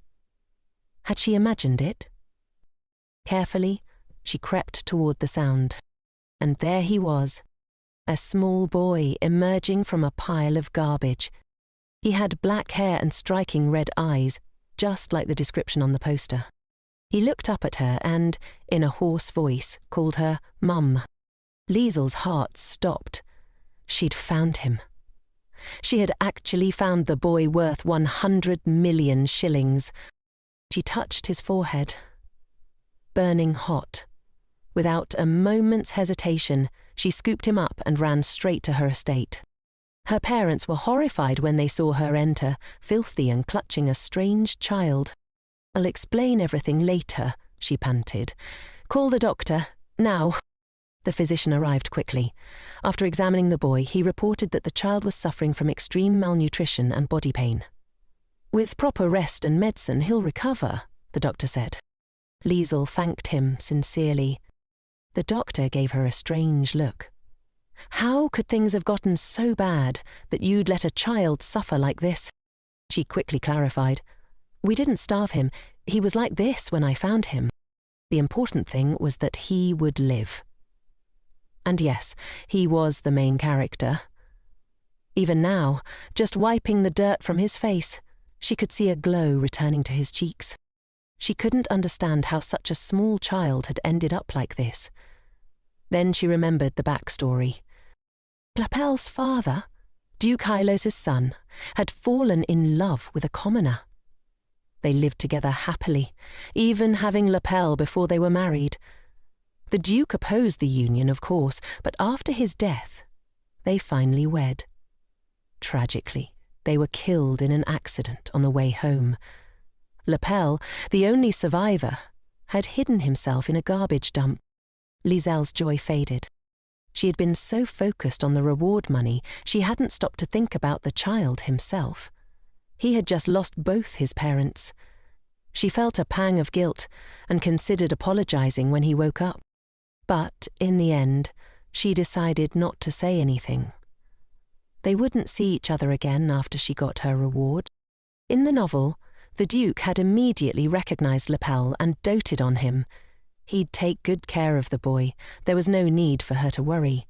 Had she imagined it? Carefully, she crept toward the sound. And there he was, a small boy emerging from a pile of garbage. He had black hair and striking red eyes, just like the description on the poster. He looked up at her and, in a hoarse voice, called her Mum. Liesel's heart stopped. She'd found him. She had actually found the boy worth 100 million shillings. She touched his forehead. Burning hot. Without a moment's hesitation, she scooped him up and ran straight to her estate. Her parents were horrified when they saw her enter, filthy and clutching a strange child. I'll explain everything later, she panted. Call the doctor, now. The physician arrived quickly. After examining the boy, he reported that the child was suffering from extreme malnutrition and body pain. With proper rest and medicine, he'll recover, the doctor said. Liesel thanked him sincerely. The doctor gave her a strange look. How could things have gotten so bad that you'd let a child suffer like this? She quickly clarified. We didn't starve him. He was like this when I found him. The important thing was that he would live. And yes, he was the main character. Even now, just wiping the dirt from his face, she could see a glow returning to his cheeks. She couldn't understand how such a small child had ended up like this. Then she remembered the backstory. Lapel's father, Duke Hylos's son, had fallen in love with a commoner. They lived together happily, even having Lapel before they were married. The Duke opposed the union, of course, but after his death, they finally wed. Tragically, they were killed in an accident on the way home. Lapel, the only survivor, had hidden himself in a garbage dump. Liesel's joy faded. She had been so focused on the reward money, she hadn't stopped to think about the child himself. He had just lost both his parents. She felt a pang of guilt and considered apologizing when he woke up. But, in the end, she decided not to say anything. They wouldn't see each other again after she got her reward. In the novel, the Duke had immediately recognized Lapel and doted on him. He'd take good care of the boy. There was no need for her to worry.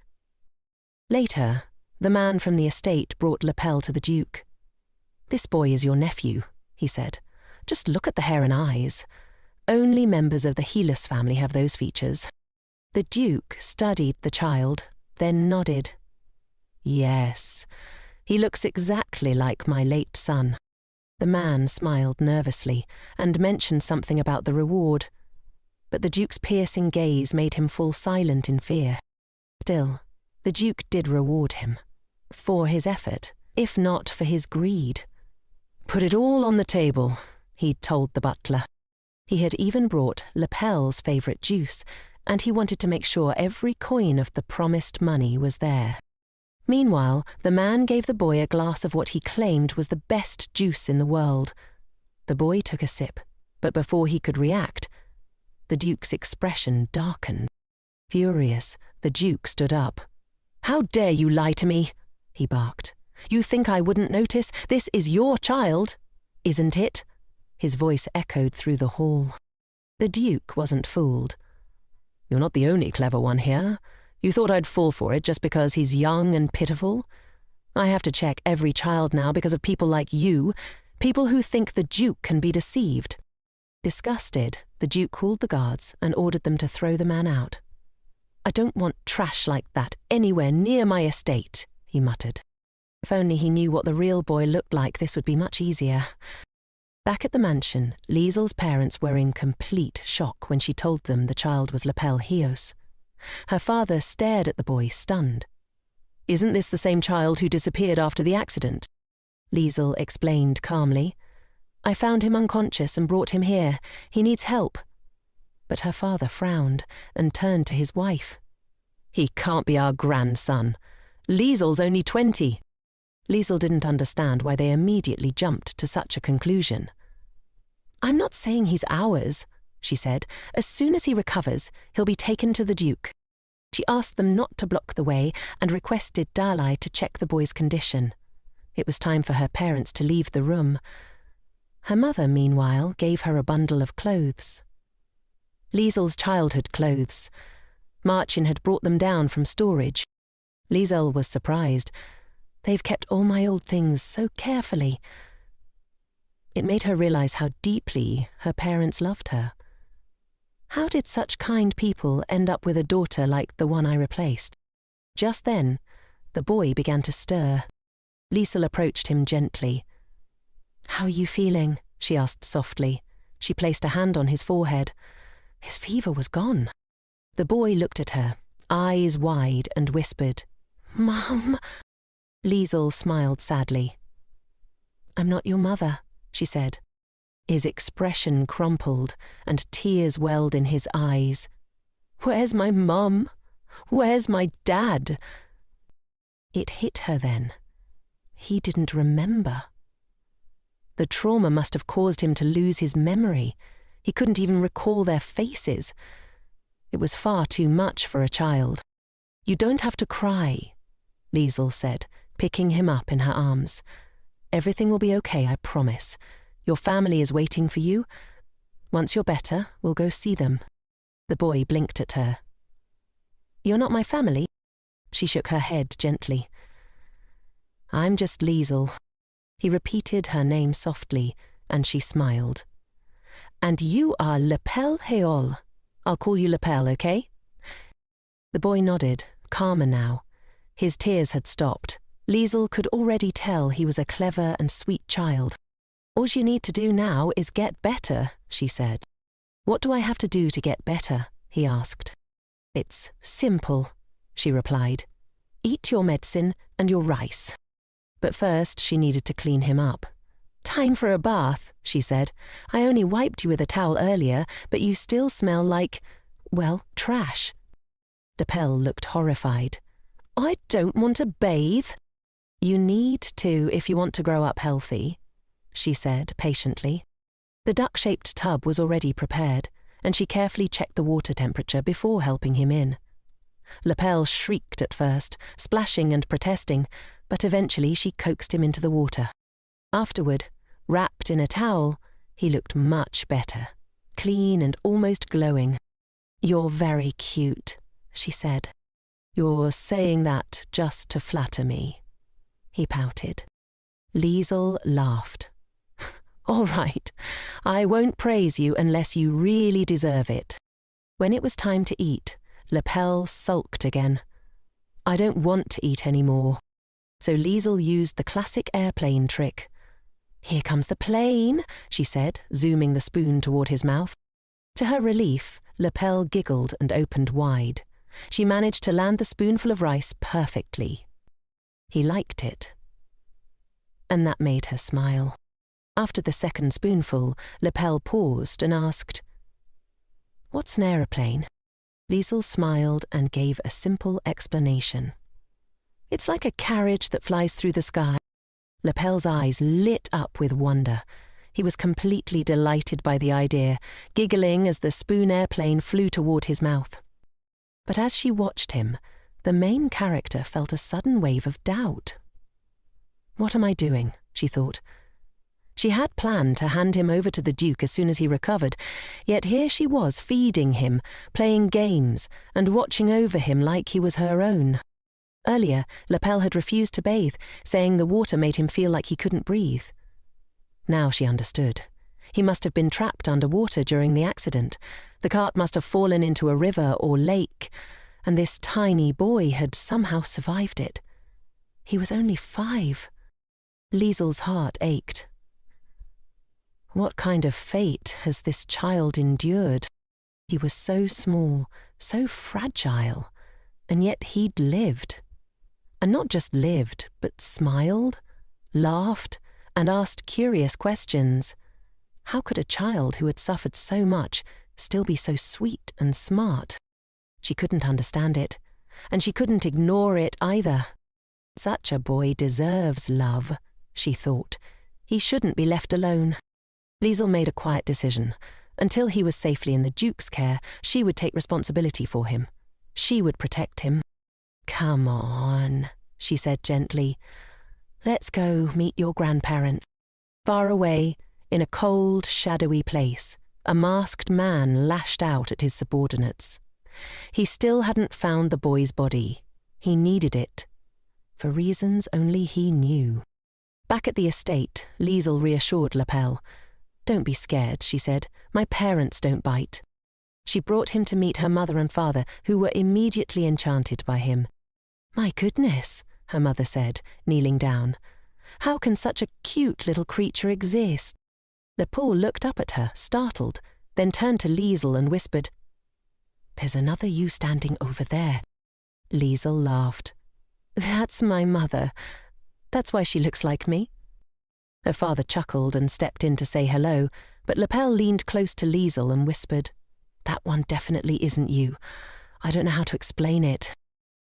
Later, the man from the estate brought Lapel to the Duke. This boy is your nephew, he said. Just look at the hair and eyes. Only members of the Helis family have those features. The Duke studied the child, then nodded. Yes, he looks exactly like my late son. The man smiled nervously and mentioned something about the reward, but the Duke's piercing gaze made him fall silent in fear. Still, the Duke did reward him, for his effort, if not for his greed. Put it all on the table, he'd told the butler. He had even brought Lapel's favourite juice, and he wanted to make sure every coin of the promised money was there. Meanwhile, the man gave the boy a glass of what he claimed was the best juice in the world. The boy took a sip, but before he could react, the Duke's expression darkened. Furious, the Duke stood up. "How dare you lie to me?" he barked. "You think I wouldn't notice? This is your child, isn't it?" His voice echoed through the hall. The Duke wasn't fooled. "You're not the only clever one here. You thought I'd fall for it just because he's young and pitiful? I have to check every child now because of people like you, people who think the Duke can be deceived." Disgusted, the Duke called the guards and ordered them to throw the man out. "I don't want trash like that anywhere near my estate," he muttered. If only he knew what the real boy looked like, this would be much easier. Back at the mansion, Liesel's parents were in complete shock when she told them the child was Lapel Hios. Her father stared at the boy, stunned. Isn't this the same child who disappeared after the accident? Liesel explained calmly. I found him unconscious and brought him here. He needs help. But her father frowned and turned to his wife. He can't be our grandson. Liesel's only 20. Liesel didn't understand why they immediately jumped to such a conclusion. I'm not saying he's ours, she said. As soon as he recovers, he'll be taken to the Duke. She asked them not to block the way and requested Dalai to check the boy's condition. It was time for her parents to leave the room. Her mother, meanwhile, gave her a bundle of clothes. Liesel's childhood clothes. Marcin had brought them down from storage. Liesel was surprised. They've kept all my old things so carefully. It made her realize how deeply her parents loved her. How did such kind people end up with a daughter like the one I replaced? Just then, the boy began to stir. Liesel approached him gently. How are you feeling? She asked softly. She placed a hand on his forehead. His fever was gone. The boy looked at her, eyes wide, and whispered, Mum. Liesel smiled sadly. I'm not your mother, she said. His expression crumpled, and tears welled in his eyes. Where's my mum? Where's my dad? It hit her then. He didn't remember. The trauma must have caused him to lose his memory. He couldn't even recall their faces. It was far too much for a child. You don't have to cry, Liesel said, picking him up in her arms. Everything will be okay, I promise. Your family is waiting for you. Once you're better, we'll go see them. The boy blinked at her. You're not my family? She shook her head gently. I'm just Liesel. He repeated her name softly, and she smiled. And you are Lepel Heol. I'll call you Lepel, okay? The boy nodded, calmer now. His tears had stopped. Liesel could already tell he was a clever and sweet child. All you need to do now is get better, she said. What do I have to do to get better? He asked. It's simple, she replied. Eat your medicine and your rice. But first she needed to clean him up. Time for a bath, she said. I only wiped you with a towel earlier, but you still smell like, well, trash. Lepel looked horrified. I don't want to bathe. You need to if you want to grow up healthy, she said patiently. The duck-shaped tub was already prepared, and she carefully checked the water temperature before helping him in. Lepel shrieked at first, splashing and protesting, but eventually she coaxed him into the water. Afterward, wrapped in a towel, he looked much better, clean and almost glowing. You're very cute, she said. You're saying that just to flatter me, he pouted. Liesel laughed. All right, I won't praise you unless you really deserve it. When it was time to eat, Lepel sulked again. I don't want to eat any more. So Liesel used the classic airplane trick. Here comes the plane, she said, zooming the spoon toward his mouth. To her relief, Lepel giggled and opened wide. She managed to land the spoonful of rice perfectly. He liked it. And that made her smile. After the second spoonful, Lepel paused and asked, What's an aeroplane? Liesel smiled and gave a simple explanation. It's like a carriage that flies through the sky. Lepel's eyes lit up with wonder. He was completely delighted by the idea, giggling as the spoon airplane flew toward his mouth. But as she watched him, the main character felt a sudden wave of doubt. What am I doing? She thought. She had planned to hand him over to the Duke as soon as he recovered, yet here she was feeding him, playing games, and watching over him like he was her own. Earlier, Lepel had refused to bathe, saying the water made him feel like he couldn't breathe. Now she understood. He must have been trapped underwater during the accident. The cart must have fallen into a river or lake, and this tiny boy had somehow survived it. He was only 5. Liesel's heart ached. What kind of fate has this child endured? He was so small, so fragile, and yet he'd lived. and not just lived, but smiled, laughed, and asked curious questions. How could a child who had suffered so much still be so sweet and smart? She couldn't understand it, and she couldn't ignore it either. Such a boy deserves love, she thought. He shouldn't be left alone. Liesel made a quiet decision. Until he was safely in the Duke's care, she would take responsibility for him. She would protect him. "Come on," she said gently. "Let's go meet your grandparents." Far away, in a cold, shadowy place, a masked man lashed out at his subordinates. He still hadn't found the boy's body. He needed it, for reasons only he knew. Back at the estate, Liesel reassured Lapel. "Don't be scared," she said. "My parents don't bite." She brought him to meet her mother and father, who were immediately enchanted by him. "My goodness," her mother said, kneeling down. "How can such a cute little creature exist?" Lepel looked up at her, startled, then turned to Liesel and whispered, "There's another you standing over there." Liesel laughed. "That's my mother. That's why she looks like me." Her father chuckled and stepped in to say hello, but Lapel leaned close to Liesel and whispered, "That one definitely isn't you. I don't know how to explain it."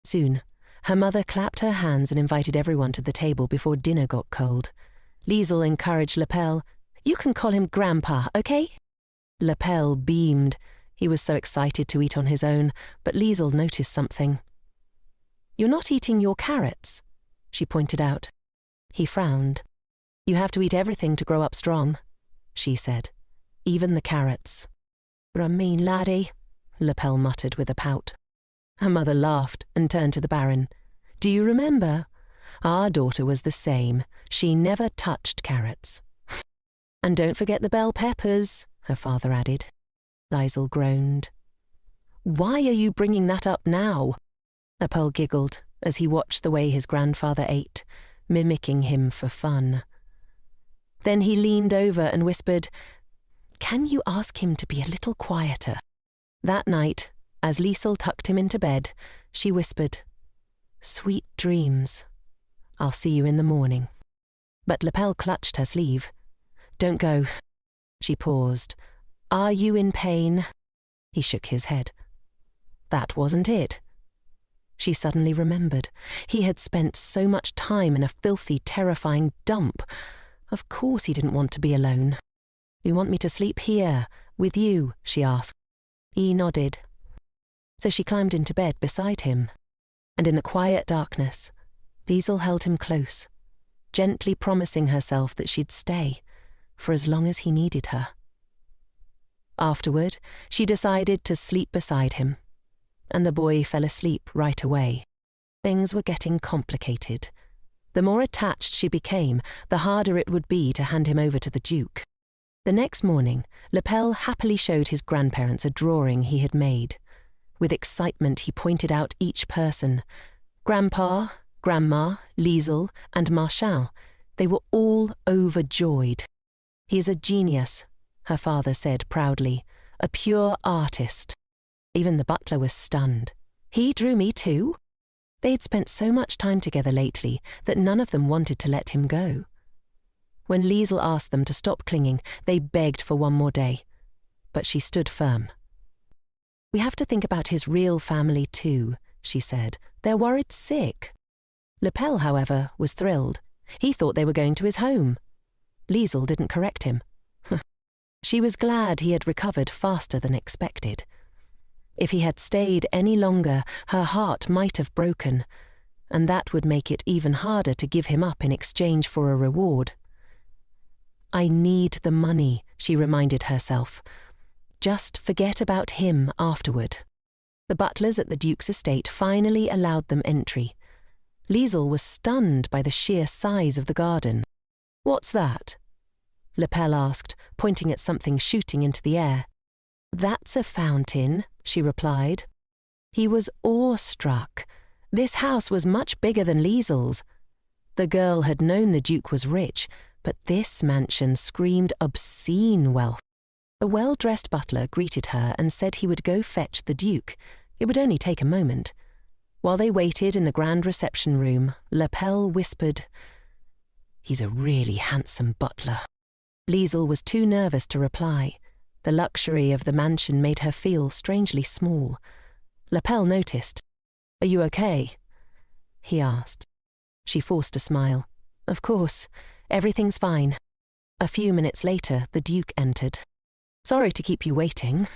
Soon, her mother clapped her hands and invited everyone to the table before dinner got cold. Liesel encouraged Lapel, "You can call him Grandpa, okay?" Lapel beamed. He was so excited to eat on his own, but Liesel noticed something. "You're not eating your carrots," she pointed out. He frowned. "You have to eat everything to grow up strong," she said, "even the carrots." "You're a mean laddie," Lapel muttered with a pout. Her mother laughed and turned to the Baron. "Do you remember? Our daughter was the same. She never touched carrots." "And don't forget the bell peppers," her father added. Liesel groaned. "Why are you bringing that up now?" Lapel giggled as he watched the way his grandfather ate, mimicking him for fun. Then he leaned over and whispered, "Can you ask him to be a little quieter?" That night, as Liesel tucked him into bed, she whispered, "Sweet dreams. I'll see you in the morning." But Lapel clutched her sleeve. "Don't go." She paused. "Are you in pain?" He shook his head. That wasn't it. She suddenly remembered. He had spent so much time in a filthy, terrifying dump. Of course he didn't want to be alone. "You want me to sleep here, with you?" she asked. He nodded. So she climbed into bed beside him, and in the quiet darkness, Liesel held him close, gently promising herself that she'd stay for as long as he needed her. Afterward, she decided to sleep beside him, and the boy fell asleep right away. Things were getting complicated. The more attached she became, the harder it would be to hand him over to the Duke. The next morning, Lapel happily showed his grandparents a drawing he had made. With excitement, he pointed out each person. Grandpa, Grandma, Liesel, and Marchand. They were all overjoyed. "He is a genius," her father said proudly, "a pure artist." Even the butler was stunned. "He drew me too?" They had spent so much time together lately that none of them wanted to let him go. When Liesel asked them to stop clinging, they begged for one more day. But she stood firm. "We have to think about his real family too," she said. "They're worried sick." Lapel, however, was thrilled. He thought they were going to his home. Liesel didn't correct him. She was glad he had recovered faster than expected. If he had stayed any longer, her heart might have broken, and that would make it even harder to give him up in exchange for a reward. "I need the money," she reminded herself. "Just forget about him afterward." The butlers at the Duke's estate finally allowed them entry. Liesel was stunned by the sheer size of the garden. "What's that?" Lapel asked, pointing at something shooting into the air. "That's a fountain," she replied. He was awestruck. This house was much bigger than Liesel's. The girl had known the Duke was rich, but this mansion screamed obscene wealth. A well-dressed butler greeted her and said he would go fetch the Duke. It would only take a moment. While they waited in the grand reception room, Elle whispered, "He's a really handsome butler." Liesel was too nervous to reply. The luxury of the mansion made her feel strangely small. Elle noticed. "Are you okay?" he asked. She forced a smile. "Of course, everything's fine." A few minutes later, the Duke entered. "Sorry to keep you waiting,"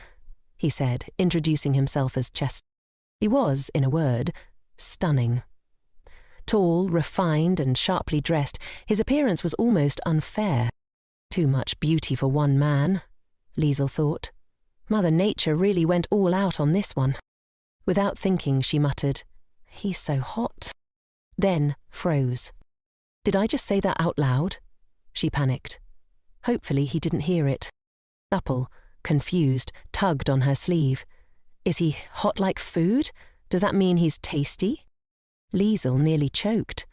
he said, introducing himself as Chester. He was, in a word, stunning. Tall, refined, and sharply dressed, his appearance was almost unfair. Too much beauty for one man, Liesel thought. Mother Nature really went all out on this one. Without thinking, she muttered, "He's so hot." Then froze. "Did I just say that out loud?" She panicked. Hopefully he didn't hear it. Apple, confused, tugged on her sleeve. "Is he hot like food? Does that mean he's tasty?" Liesel nearly choked.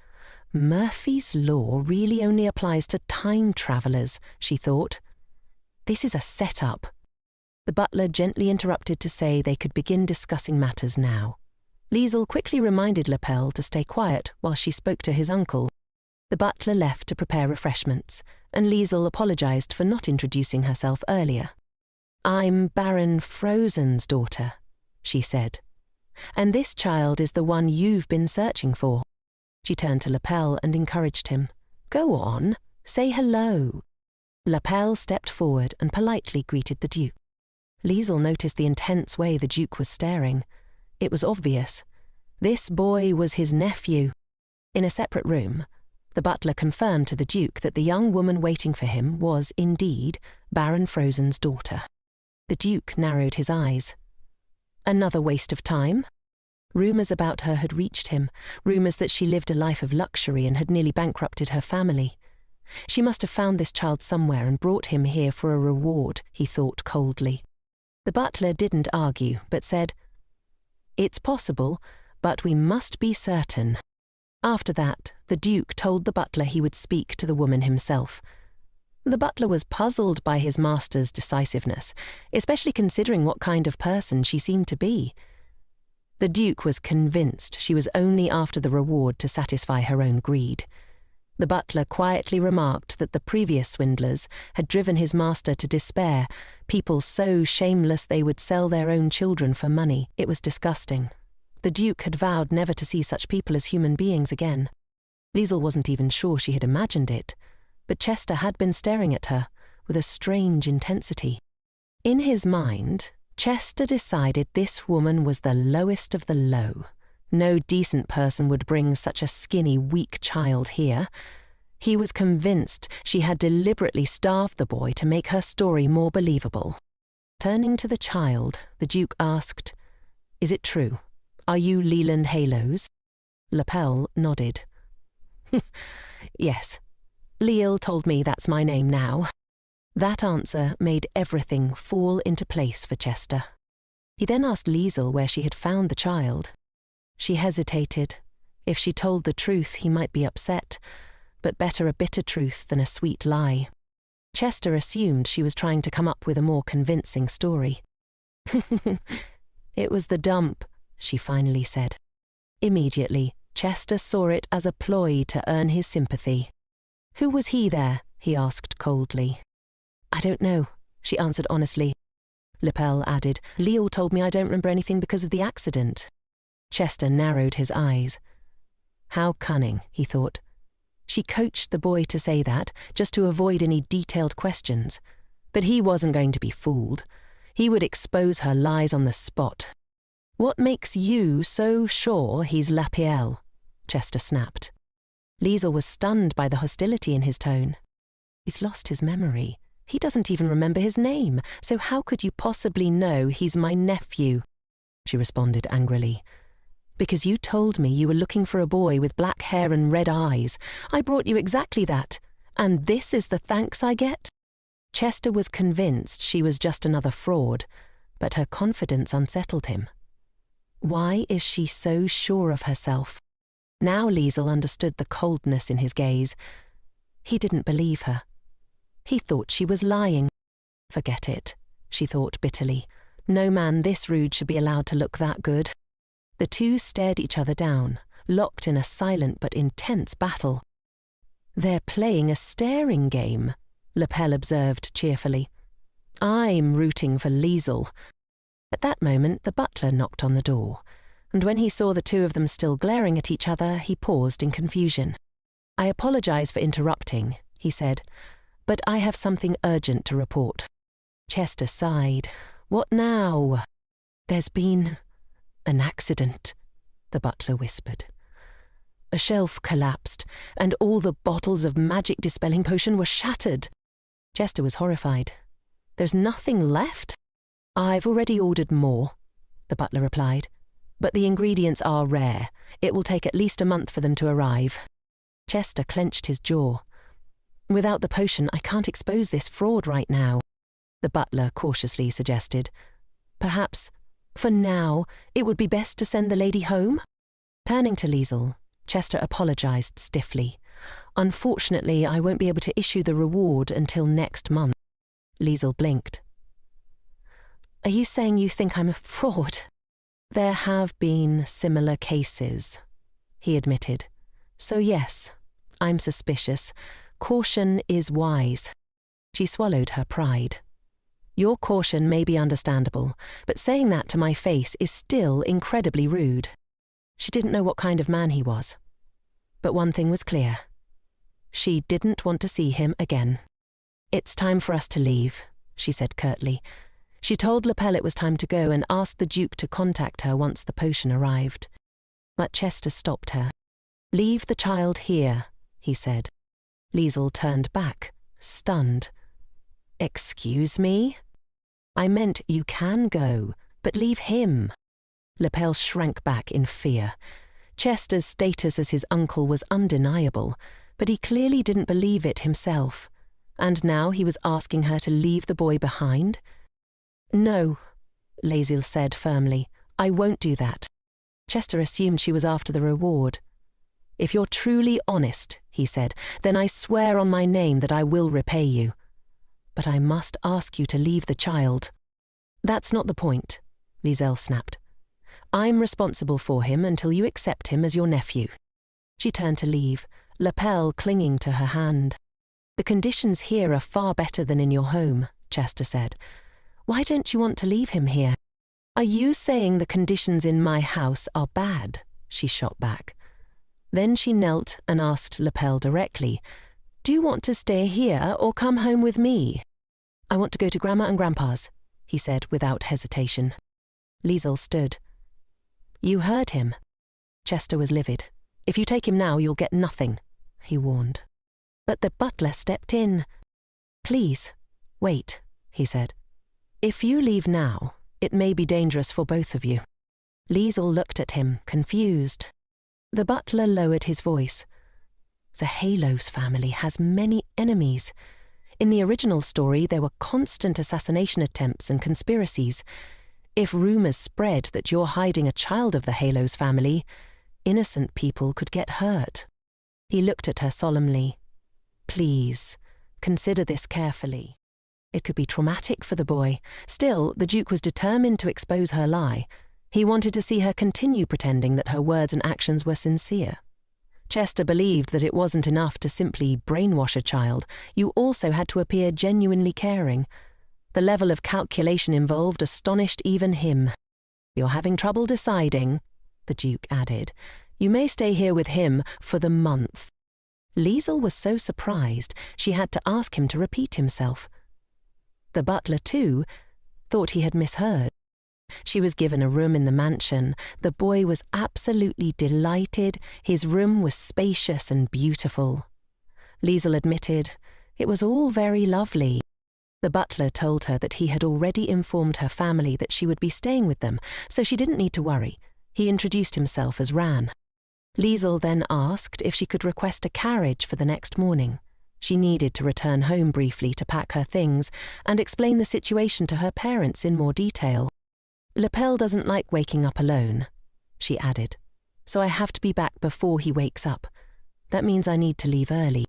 Murphy's Law really only applies to time travelers, she thought. This is a setup. The butler gently interrupted to say they could begin discussing matters now. Liesel quickly reminded Elle to stay quiet while she spoke to his uncle. The butler left to prepare refreshments, and Liesel apologized for not introducing herself earlier. "I'm Baron Frozen's daughter," she said. "And this child is the one you've been searching for." She turned to Elle and encouraged him. "Go on, say hello." Elle stepped forward and politely greeted the Duke. Liesel noticed the intense way the Duke was staring. It was obvious. This boy was his nephew. In a separate room, the butler confirmed to the Duke that the young woman waiting for him was, indeed, Baron Frozen's daughter. The Duke narrowed his eyes. Another waste of time? Rumours about her had reached him, rumours that she lived a life of luxury and had nearly bankrupted her family. She must have found this child somewhere and brought him here for a reward, he thought coldly. The butler didn't argue, but said, "It's possible, but we must be certain." After that, the Duke told the butler he would speak to the woman himself. The butler was puzzled by his master's decisiveness, especially considering what kind of person she seemed to be. The Duke was convinced she was only after the reward to satisfy her own greed. The butler quietly remarked that the previous swindlers had driven his master to despair, people so shameless they would sell their own children for money. It was disgusting. The Duke had vowed never to see such people as human beings again. Liesel wasn't even sure she had imagined it, but Chester had been staring at her with a strange intensity. In his mind, Chester decided this woman was the lowest of the low. No decent person would bring such a skinny, weak child here. He was convinced she had deliberately starved the boy to make her story more believable. Turning to the child, the Duke asked, "Is it true? Are you Leland Halos?" Elle nodded. "Yes. Leal told me that's my name now." That answer made everything fall into place for Chester. He then asked Liesel where she had found the child. She hesitated. If she told the truth, he might be upset, but better a bitter truth than a sweet lie. Chester assumed she was trying to come up with a more convincing story. "It was the dump," she finally said. Immediately, Chester saw it as a ploy to earn his sympathy. "Who was he there?" he asked coldly. "I don't know," she answered honestly. Elle added, "Leal told me I don't remember anything because of the accident." Chester narrowed his eyes. How cunning, he thought. She coached the boy to say that, just to avoid any detailed questions. But he wasn't going to be fooled. He would expose her lies on the spot. "What makes you so sure he's Lapiel?" Chester snapped. Liesel was stunned by the hostility in his tone. "He's lost his memory. He doesn't even remember his name, so how could you possibly know he's my nephew?" she responded angrily. "Because you told me you were looking for a boy with black hair and red eyes. I brought you exactly that. And this is the thanks I get?" Chester was convinced she was just another fraud, but her confidence unsettled him. Why is she so sure of herself? Now Liesel understood the coldness in his gaze. He didn't believe her. He thought she was lying. Forget it, she thought bitterly. No man this rude should be allowed to look that good. The two stared each other down, locked in a silent but intense battle. "They're playing a staring game," Elle observed cheerfully. "I'm rooting for Liesel." At that moment, the butler knocked on the door, and when he saw the two of them still glaring at each other, he paused in confusion. "I apologize for interrupting," he said, "but I have something urgent to report." Chester sighed. "What now?" "There's been an accident," the butler whispered. "A shelf collapsed, and all the bottles of magic dispelling potion were shattered." Chester was horrified. "There's nothing left?" "I've already ordered more," the butler replied, "but the ingredients are rare. It will take at least a month for them to arrive." Chester clenched his jaw. "Without the potion, I can't expose this fraud right now," the butler cautiously suggested. "Perhaps, for now, it would be best to send the lady home?" Turning to Liesel, Chester apologized stiffly. "Unfortunately, I won't be able to issue the reward until next month." Liesel blinked. "Are you saying you think I'm a fraud?" "There have been similar cases," he admitted. "So yes, I'm suspicious. Caution is wise." She swallowed her pride. "Your caution may be understandable, but saying that to my face is still incredibly rude." She didn't know what kind of man he was. But one thing was clear. She didn't want to see him again. "It's time for us to leave," she said curtly. She told Elle it was time to go and asked the Duke to contact her once the potion arrived. But Chester stopped her. "Leave the child here," he said. Liesel turned back, stunned. "Excuse me?" "I meant you can go, but leave him." Elle shrank back in fear. Chester's status as his uncle was undeniable, but he clearly didn't believe it himself. And now he was asking her to leave the boy behind? "No," Liesel said firmly. "I won't do that." Chester assumed she was after the reward. "If you're truly honest," he said, "then I swear on my name that I will repay you. But I must ask you to leave the child." "That's not the point," Liesel snapped. "I'm responsible for him until you accept him as your nephew." She turned to leave, Elle clinging to her hand. "The conditions here are far better than in your home," Chester said. "Why don't you want to leave him here?" "Are you saying the conditions in my house are bad?" she shot back. Then she knelt and asked Elle directly, "Do you want to stay here or come home with me?" "I want to go to Grandma and Grandpa's," he said without hesitation. Liesel stood. "You heard him." Chester was livid. "If you take him now, you'll get nothing," he warned. But the butler stepped in. "Please, wait," he said. "If you leave now, it may be dangerous for both of you." Liesel looked at him, confused. The butler lowered his voice. "The Yahello's family has many enemies. In the original story, there were constant assassination attempts and conspiracies. If rumors spread that you're hiding a child of the Yahello's family, innocent people could get hurt." He looked at her solemnly. "Please, consider this carefully. It could be traumatic for the boy. Still, the Duke was determined to expose her lie. He wanted to see her continue pretending that her words and actions were sincere. Chester believed that it wasn't enough to simply brainwash a child. You also had to appear genuinely caring. The level of calculation involved astonished even him. "You're having trouble deciding," the Duke added. "You may stay here with him for the month." Liesel was so surprised she had to ask him to repeat himself. The butler, too, thought he had misheard. She was given a room in the mansion. The boy was absolutely delighted. His room was spacious and beautiful. Liesel admitted, it was all very lovely. The butler told her that he had already informed her family that she would be staying with them, so she didn't need to worry. He introduced himself as Ran. Liesel then asked if she could request a carriage for the next morning. She needed to return home briefly to pack her things and explain the situation to her parents in more detail. "Elle doesn't like waking up alone," she added, "so I have to be back before he wakes up. That means I need to leave early."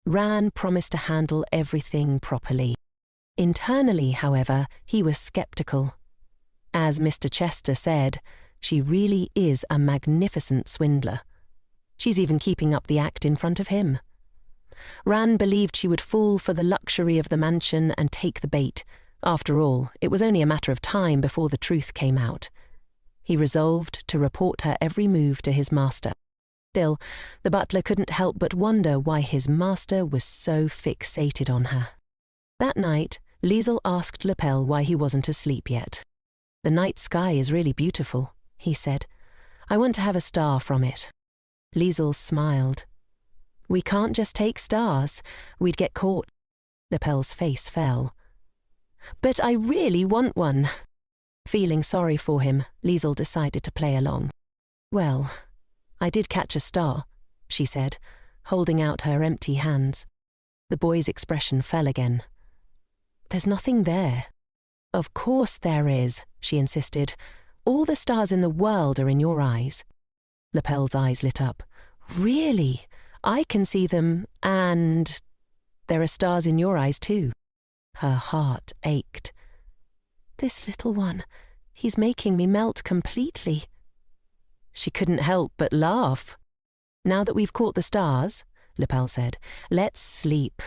Ran promised to handle everything properly. Internally, however, he was skeptical. As Mr. Chester said, She really is a magnificent swindler. She's even keeping up the act in front of him. Ran believed she would fall for the luxury of the mansion and take the bait. After all, it was only a matter of time before the truth came out. He resolved to report her every move to his master. Still, the butler couldn't help but wonder why his master was so fixated on her. That night, Liesel asked Lepel why he wasn't asleep yet. "The night sky is really beautiful," he said. "I want to have a star from it." Liesel smiled. "We can't just take stars. We'd get caught." Lepel's face fell. "But I really want one." Feeling sorry for him, Liesel decided to play along. "Well, I did catch a star," she said, holding out her empty hands. The boy's expression fell again. "There's nothing there." "Of course there is," she insisted. "All the stars in the world are in your eyes." Lepel's eyes lit up. "Really? I can see them, and there are stars in your eyes too." Her heart ached. "This little one, he's making me melt completely." She couldn't help but laugh. "Now that we've caught the stars," Lepel said, "let's sleep."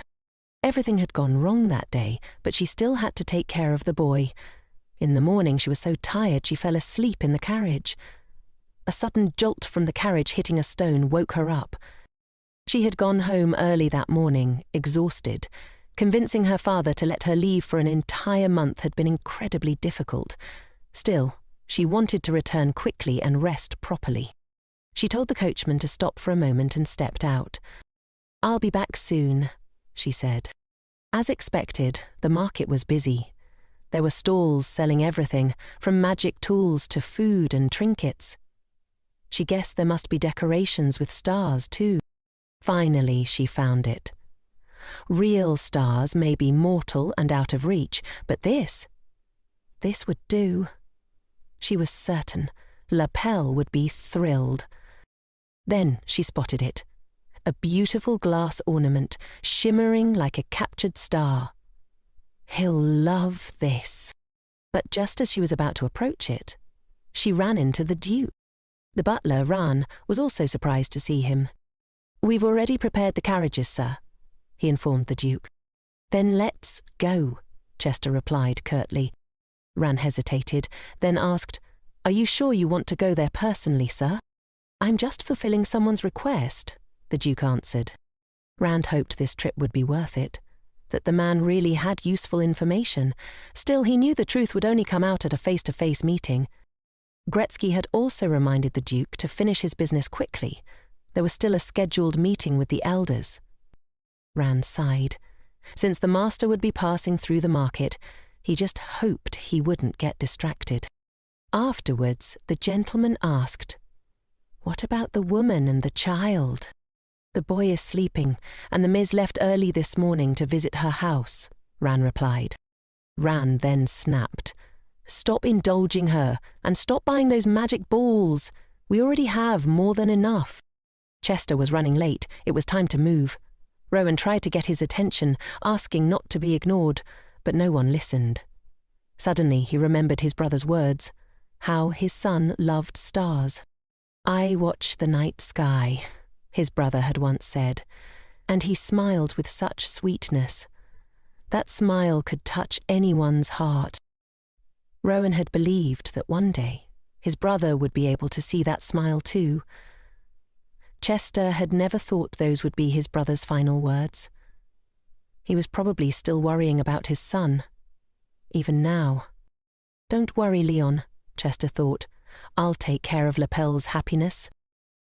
Everything had gone wrong that day, but she still had to take care of the boy. In the morning she was so tired she fell asleep in the carriage. A sudden jolt from the carriage hitting a stone woke her up. She had gone home early that morning, exhausted. Convincing her father to let her leave for an entire month had been incredibly difficult. Still, she wanted to return quickly and rest properly. She told the coachman to stop for a moment and stepped out. "I'll be back soon," she said. As expected, the market was busy. There were stalls selling everything, from magic tools to food and trinkets. She guessed there must be decorations with stars too. Finally, she found it. Real stars may be mortal and out of reach, but this would do. She was certain Lepel would be thrilled. Then she spotted it. A beautiful glass ornament, shimmering like a captured star. He'll love this. But just as she was about to approach it, she ran into the Duke. The butler, Ran, was also surprised to see him. "We've already prepared the carriages, sir," he informed the Duke. "Then let's go," Chester replied curtly. Ran hesitated, then asked, "Are you sure you want to go there personally, sir?" "I'm just fulfilling someone's request," the Duke answered. Rand hoped this trip would be worth it, that the man really had useful information. Still, he knew the truth would only come out at a face-to-face meeting. Gretzky had also reminded the Duke to finish his business quickly. There was still a scheduled meeting with the elders. Rand sighed. Since the master would be passing through the market, he just hoped he wouldn't get distracted. Afterwards, the gentleman asked, "What about the woman and the child?" "The boy is sleeping, and the Ms. left early this morning to visit her house," Ran replied. Ran then snapped. "Stop indulging her, and stop buying those magic balls. We already have more than enough." Chester was running late. It was time to move. Rowan tried to get his attention, asking not to be ignored, but no one listened. Suddenly he remembered his brother's words, how his son loved stars. "I watch the night sky," his brother had once said, and he smiled with such sweetness. That smile could touch anyone's heart. Rowan had believed that one day his brother would be able to see that smile too. Chester had never thought those would be his brother's final words. He was probably still worrying about his son, even now. "Don't worry, Leon," Chester thought. "I'll take care of Lepel's happiness."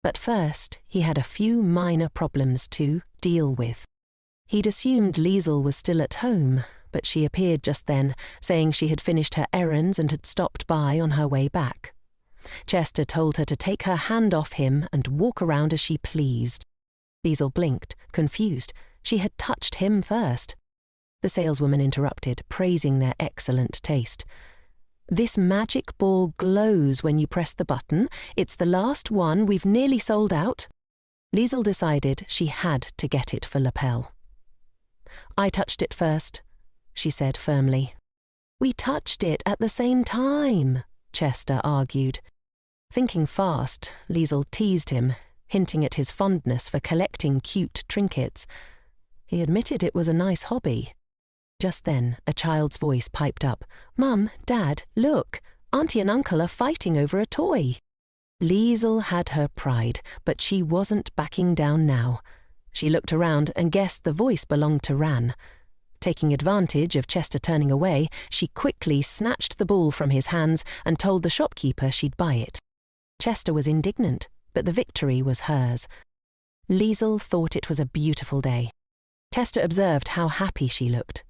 But first, he had a few minor problems to deal with. He'd assumed Liesel was still at home, but she appeared just then, saying she had finished her errands and had stopped by on her way back. Chester told her to take her hand off him and walk around as she pleased. Liesel blinked, confused. She had touched him first. The saleswoman interrupted, praising their excellent taste. "This magic ball glows when you press the button. It's the last one. We've nearly sold out." Liesel decided she had to get it for Lepel. "I touched it first," she said firmly. "We touched it at the same time," Chester argued. Thinking fast, Liesl teased him, hinting at his fondness for collecting cute trinkets. He admitted it was a nice hobby. Just then, a child's voice piped up. "Mum, Dad, look! Auntie and Uncle are fighting over a toy." Liesl had her pride, but she wasn't backing down now. She looked around and guessed the voice belonged to Ran. Taking advantage of Chester turning away, she quickly snatched the ball from his hands and told the shopkeeper she'd buy it. Chester was indignant, but the victory was hers. Liesl thought it was a beautiful day. Chester observed how happy she looked.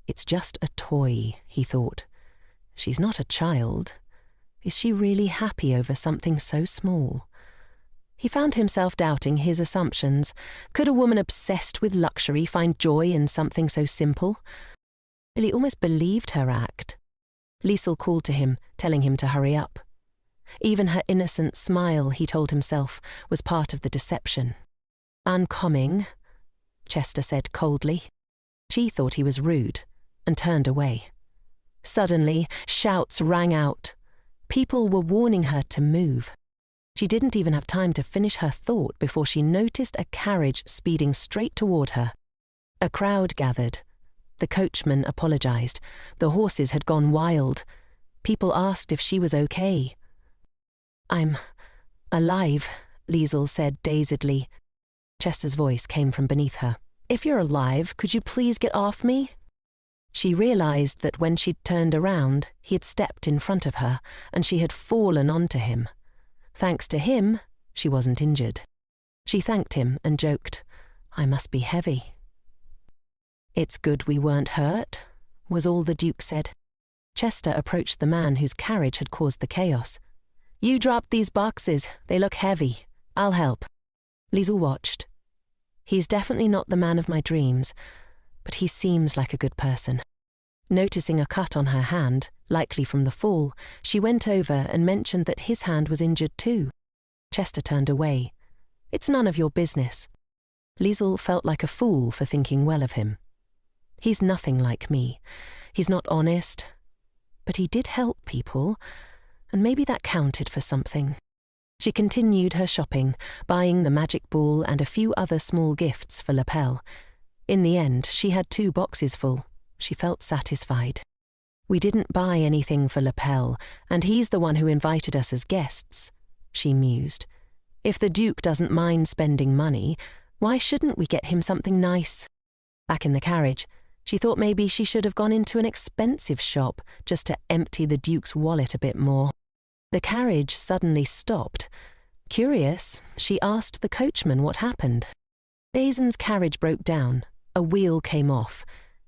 It's just a toy, he thought. She's not a child. Is she really happy over something so small? He found himself doubting his assumptions. Could a woman obsessed with luxury find joy in something so simple? He almost believed her act. Liesl called to him, telling him to hurry up. Even her innocent smile, he told himself, was part of the deception. "I'm coming," Chester said coldly. She thought he was rude and turned away. Suddenly, shouts rang out. People were warning her to move. She didn't even have time to finish her thought before she noticed a carriage speeding straight toward her. A crowd gathered. The coachman apologized. The horses had gone wild. People asked if she was okay. "I'm alive," Liesl said dazedly. Chester's voice came from beneath her. "If you're alive, could you please get off me?" She realized that when she'd turned around, he had stepped in front of her, and she had fallen onto him. Thanks to him, she wasn't injured. She thanked him and joked, "I must be heavy." "It's good we weren't hurt," was all the Duke said. Chester approached the man whose carriage had caused the chaos. "You dropped these boxes. They look heavy. I'll help." Liesl watched. "He's definitely not the man of my dreams, but he seems like a good person." Noticing a cut on her hand, likely from the fall, she went over and mentioned that his hand was injured too. Chester turned away. "It's none of your business." Liesl felt like a fool for thinking well of him. "He's nothing like me. He's not honest. But he did help people, and maybe that counted for something." She continued her shopping, buying the magic ball and a few other small gifts for Lapel. In the end, she had 2 boxes full. She felt satisfied. "We didn't buy anything for Lapel, and he's the one who invited us as guests," she mused. "If the Duke doesn't mind spending money, why shouldn't we get him something nice?" Back in the carriage, she thought maybe she should have gone into an expensive shop just to empty the Duke's wallet a bit more. The carriage suddenly stopped. Curious, she asked the coachman what happened. Basin's carriage broke down. A wheel came off.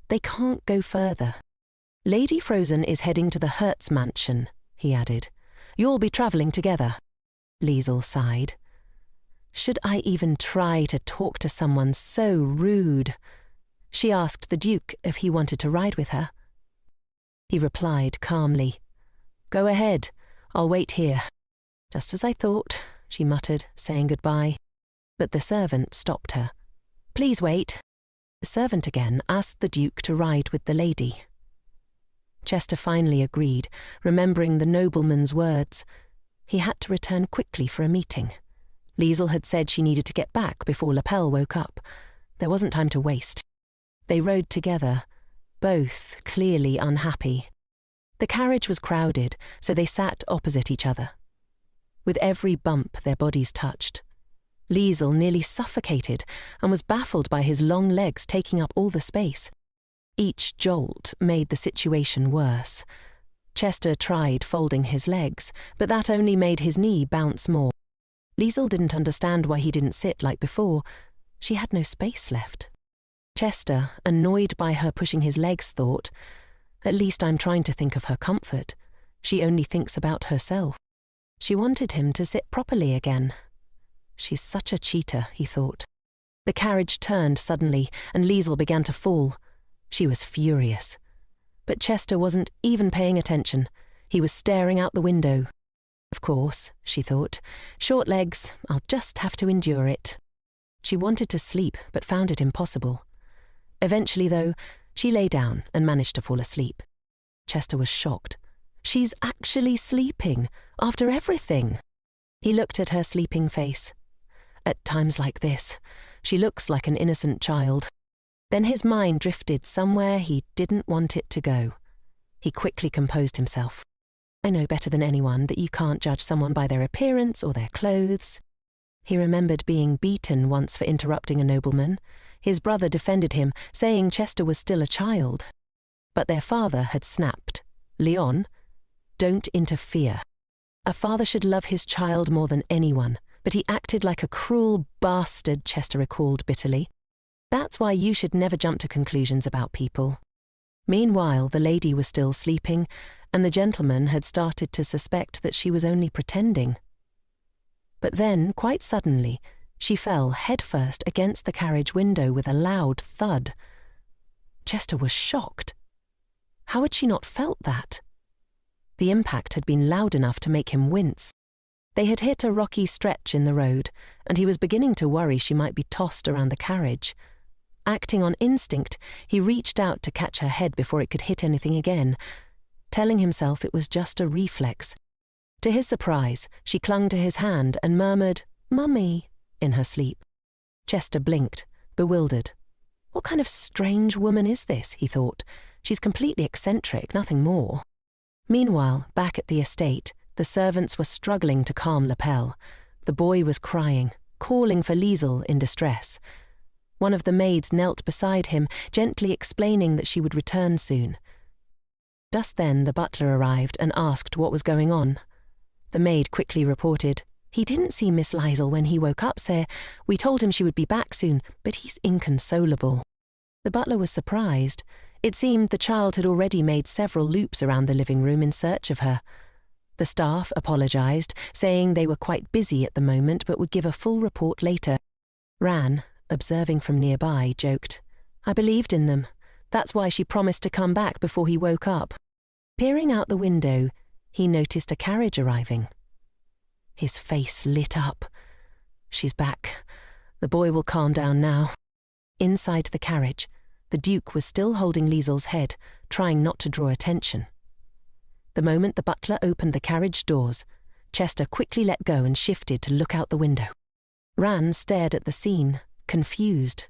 They can't go further. "Lady Frozen is heading to the Hertz mansion," he added. "You'll be travelling together." Liesl sighed. Should I even try to talk to someone so rude? She asked the Duke if he wanted to ride with her. He replied calmly, "Go ahead, I'll wait here." "Just as I thought," she muttered, saying goodbye. But the servant stopped her. "Please wait." The servant again asked the Duke to ride with the lady. Chester finally agreed, remembering the nobleman's words. He had to return quickly for a meeting. Liesl had said she needed to get back before Lapel woke up. There wasn't time to waste. They rode together, both clearly unhappy. The carriage was crowded, so they sat opposite each other. With every bump their bodies touched. Liesl nearly suffocated and was baffled by his long legs taking up all the space. Each jolt made the situation worse. Chester tried folding his legs, but that only made his knee bounce more. Liesl didn't understand why he didn't sit like before. She had no space left. Chester, annoyed by her pushing his legs, thought, "At least I'm trying to think of her comfort. She only thinks about herself." She wanted him to sit properly again. She's such a cheater, he thought. The carriage turned suddenly, and Liesl began to fall. She was furious. But Chester wasn't even paying attention. He was staring out the window. Of course, she thought, short legs, I'll just have to endure it. She wanted to sleep, but found it impossible. Eventually, though, she lay down and managed to fall asleep. Chester was shocked. She's actually sleeping, after everything. He looked at her sleeping face. At times like this, she looks like an innocent child. Then his mind drifted somewhere he didn't want it to go. He quickly composed himself. I know better than anyone that you can't judge someone by their appearance or their clothes. He remembered being beaten once for interrupting a nobleman. His brother defended him, saying Chester was still a child. But their father had snapped. Leon, don't interfere. A father should love his child more than anyone, but he acted like a cruel bastard, Chester recalled bitterly. That's why you should never jump to conclusions about people. Meanwhile, the lady was still sleeping, and the gentleman had started to suspect that she was only pretending. But then, quite suddenly, she fell headfirst against the carriage window with a loud thud. Chester was shocked. How had she not felt that? The impact had been loud enough to make him wince. They had hit a rocky stretch in the road, and he was beginning to worry she might be tossed around the carriage. Acting on instinct, he reached out to catch her head before it could hit anything again, telling himself it was just a reflex. To his surprise, she clung to his hand and murmured, "Mummy," in her sleep. Chester blinked, bewildered. What kind of strange woman is this, he thought. She's completely eccentric, nothing more. Meanwhile, back at the estate, the servants were struggling to calm Lapel. The boy was crying, calling for Liesel in distress. One of the maids knelt beside him, gently explaining that she would return soon. Just then the butler arrived and asked what was going on. The maid quickly reported, "He didn't see Miss Liesel when he woke up, sir. We told him she would be back soon, but he's inconsolable." The butler was surprised. It seemed the child had already made several loops around the living room in search of her. The staff apologized, saying they were quite busy at the moment but would give a full report later. Ran, observing from nearby, joked, "I believed in them. That's why she promised to come back before he woke up." Peering out the window, he noticed a carriage arriving. His face lit up. She's back. The boy will calm down now. Inside the carriage, the Duke was still holding Liesel's head, trying not to draw attention. The moment the butler opened the carriage doors, Chester quickly let go and shifted to look out the window. Ran stared at the scene, confused.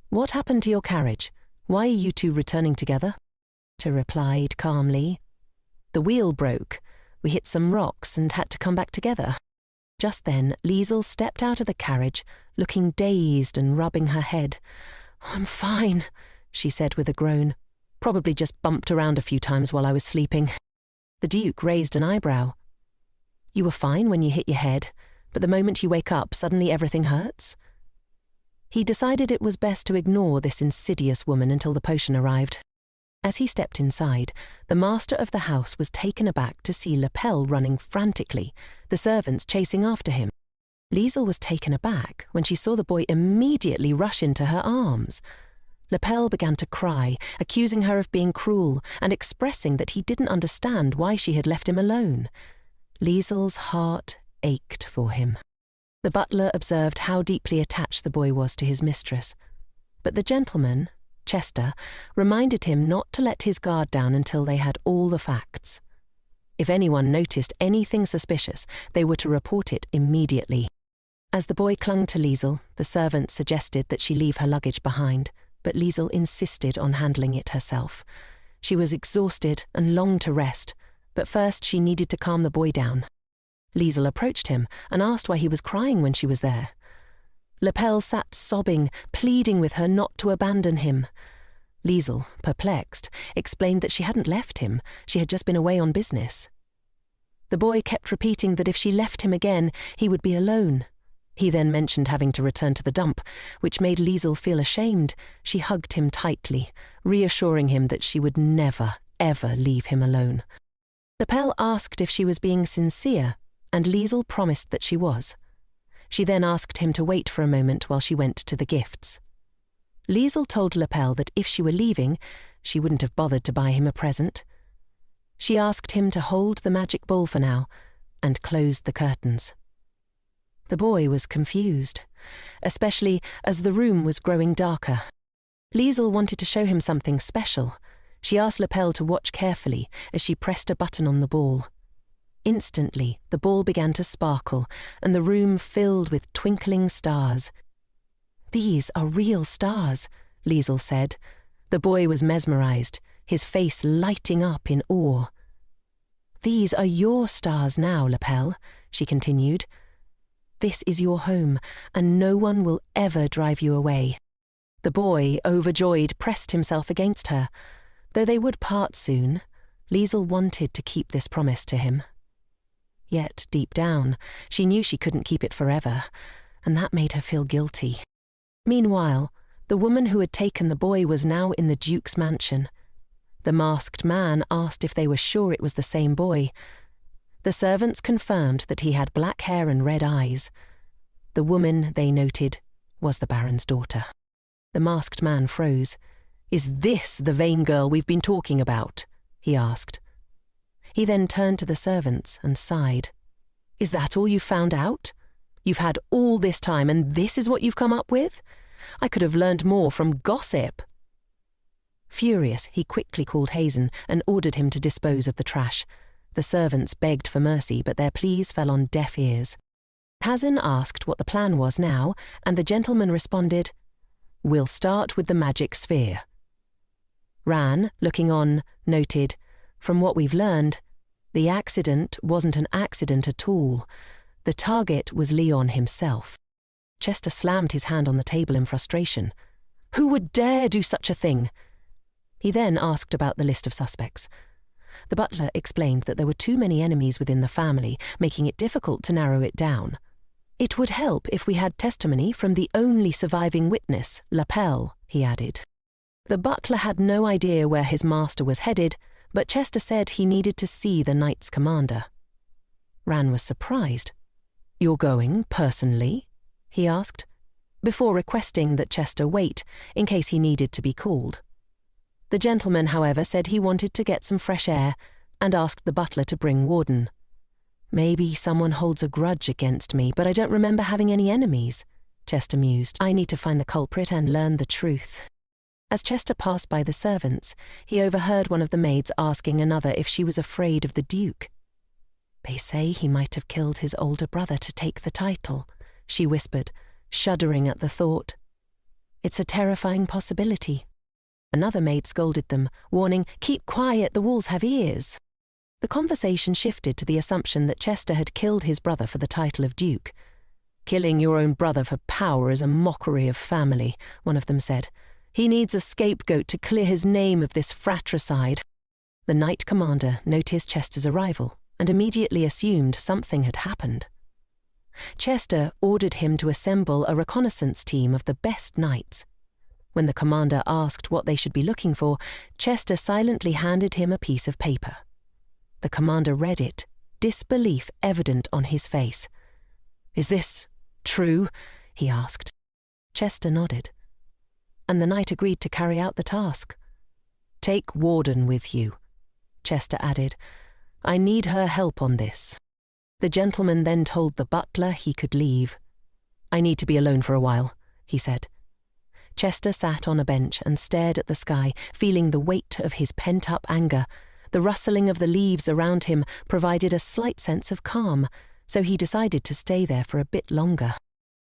"What happened to your carriage? Why are you two returning together?" Chester replied calmly, "The wheel broke. We hit some rocks and had to come back together." Just then, Liesel stepped out of the carriage, looking dazed and rubbing her head. "I'm fine," she said with a groan. "Probably just bumped around a few times while I was sleeping." The Duke raised an eyebrow. "You were fine when you hit your head, but the moment you wake up, suddenly everything hurts?" He decided it was best to ignore this insidious woman until the potion arrived. As he stepped inside, the master of the house was taken aback to see Lapel running frantically, the servants chasing after him. Liesel was taken aback when she saw the boy immediately rush into her arms. Lapel began to cry, accusing her of being cruel and expressing that he didn't understand why she had left him alone. Liesel's heart ached for him. The butler observed how deeply attached the boy was to his mistress, but the gentleman, Chester, reminded him not to let his guard down until they had all the facts. If anyone noticed anything suspicious, they were to report it immediately. As the boy clung to Liesel, the servant suggested that she leave her luggage behind, but Liesel insisted on handling it herself. She was exhausted and longed to rest, but first she needed to calm the boy down. Liesel approached him and asked why he was crying when she was there. Lapel sat sobbing, pleading with her not to abandon him. Liesel, perplexed, explained that she hadn't left him, she had just been away on business. The boy kept repeating that if she left him again, he would be alone. He then mentioned having to return to the dump, which made Liesel feel ashamed. She hugged him tightly, reassuring him that she would never, ever leave him alone. Lapel asked if she was being sincere, and Liesel promised that she was. She then asked him to wait for a moment while she went to the gifts. Liesel told Lapel that if she were leaving, she wouldn't have bothered to buy him a present. She asked him to hold the magic ball for now, and closed the curtains. The boy was confused, especially as the room was growing darker. Liesel wanted to show him something special. She asked Lapel to watch carefully as she pressed a button on the ball. Instantly, the ball began to sparkle, and the room filled with twinkling stars. "These are real stars," Liesl said. The boy was mesmerized, his face lighting up in awe. "These are your stars now, Lapel," she continued. "This is your home, and no one will ever drive you away." The boy, overjoyed, pressed himself against her. Though they would part soon, Liesl wanted to keep this promise to him. Yet, deep down, she knew she couldn't keep it forever, and that made her feel guilty. Meanwhile, the woman who had taken the boy was now in the Duke's mansion. The masked man asked if they were sure it was the same boy. The servants confirmed that he had black hair and red eyes. The woman, they noted, was the Baron's daughter. The masked man froze. "Is this the vain girl we've been talking about?" he asked. He then turned to the servants and sighed. "Is that all you found out? You've had all this time and this is what you've come up with? I could have learned more from gossip." Furious, he quickly called Hazen and ordered him to dispose of the trash. The servants begged for mercy, but their pleas fell on deaf ears. Hazen asked what the plan was now, and the gentleman responded, "We'll start with the magic sphere." Ran, looking on, noted, "From what we've learned, the accident wasn't an accident at all. The target was Leon himself." Chester slammed his hand on the table in frustration. "Who would dare do such a thing?" He then asked about the list of suspects. The butler explained that there were too many enemies within the family, making it difficult to narrow it down. "It would help if we had testimony from the only surviving witness, Lapel," he added. The butler had no idea where his master was headed, but Chester said he needed to see the Knight's commander. Ran was surprised. "You're going, personally?" he asked, before requesting that Chester wait in case he needed to be called. The gentleman, however, said he wanted to get some fresh air and asked the butler to bring Warden. "Maybe someone holds a grudge against me, but I don't remember having any enemies," Chester mused. "I need to find the culprit and learn the truth." As Chester passed by the servants, he overheard one of the maids asking another if she was afraid of the Duke. "They say he might have killed his older brother to take the title," she whispered, shuddering at the thought. "It's a terrifying possibility." Another maid scolded them, warning, "Keep quiet, the walls have ears." The conversation shifted to the assumption that Chester had killed his brother for the title of Duke. "Killing your own brother for power is a mockery of family," one of them said. "He needs a scapegoat to clear his name of this fratricide." The Knight Commander noticed Chester's arrival and immediately assumed something had happened. Chester ordered him to assemble a reconnaissance team of the best knights. When the commander asked what they should be looking for, Chester silently handed him a piece of paper. The commander read it, disbelief evident on his face. "Is this true?" he asked. Chester nodded, and the knight agreed to carry out the task. "Take Warden with you," Chester added. "I need her help on this." The gentleman then told the butler he could leave. "I need to be alone for a while," he said. Chester sat on a bench and stared at the sky, feeling the weight of his pent-up anger. The rustling of the leaves around him provided a slight sense of calm, so he decided to stay there for a bit longer.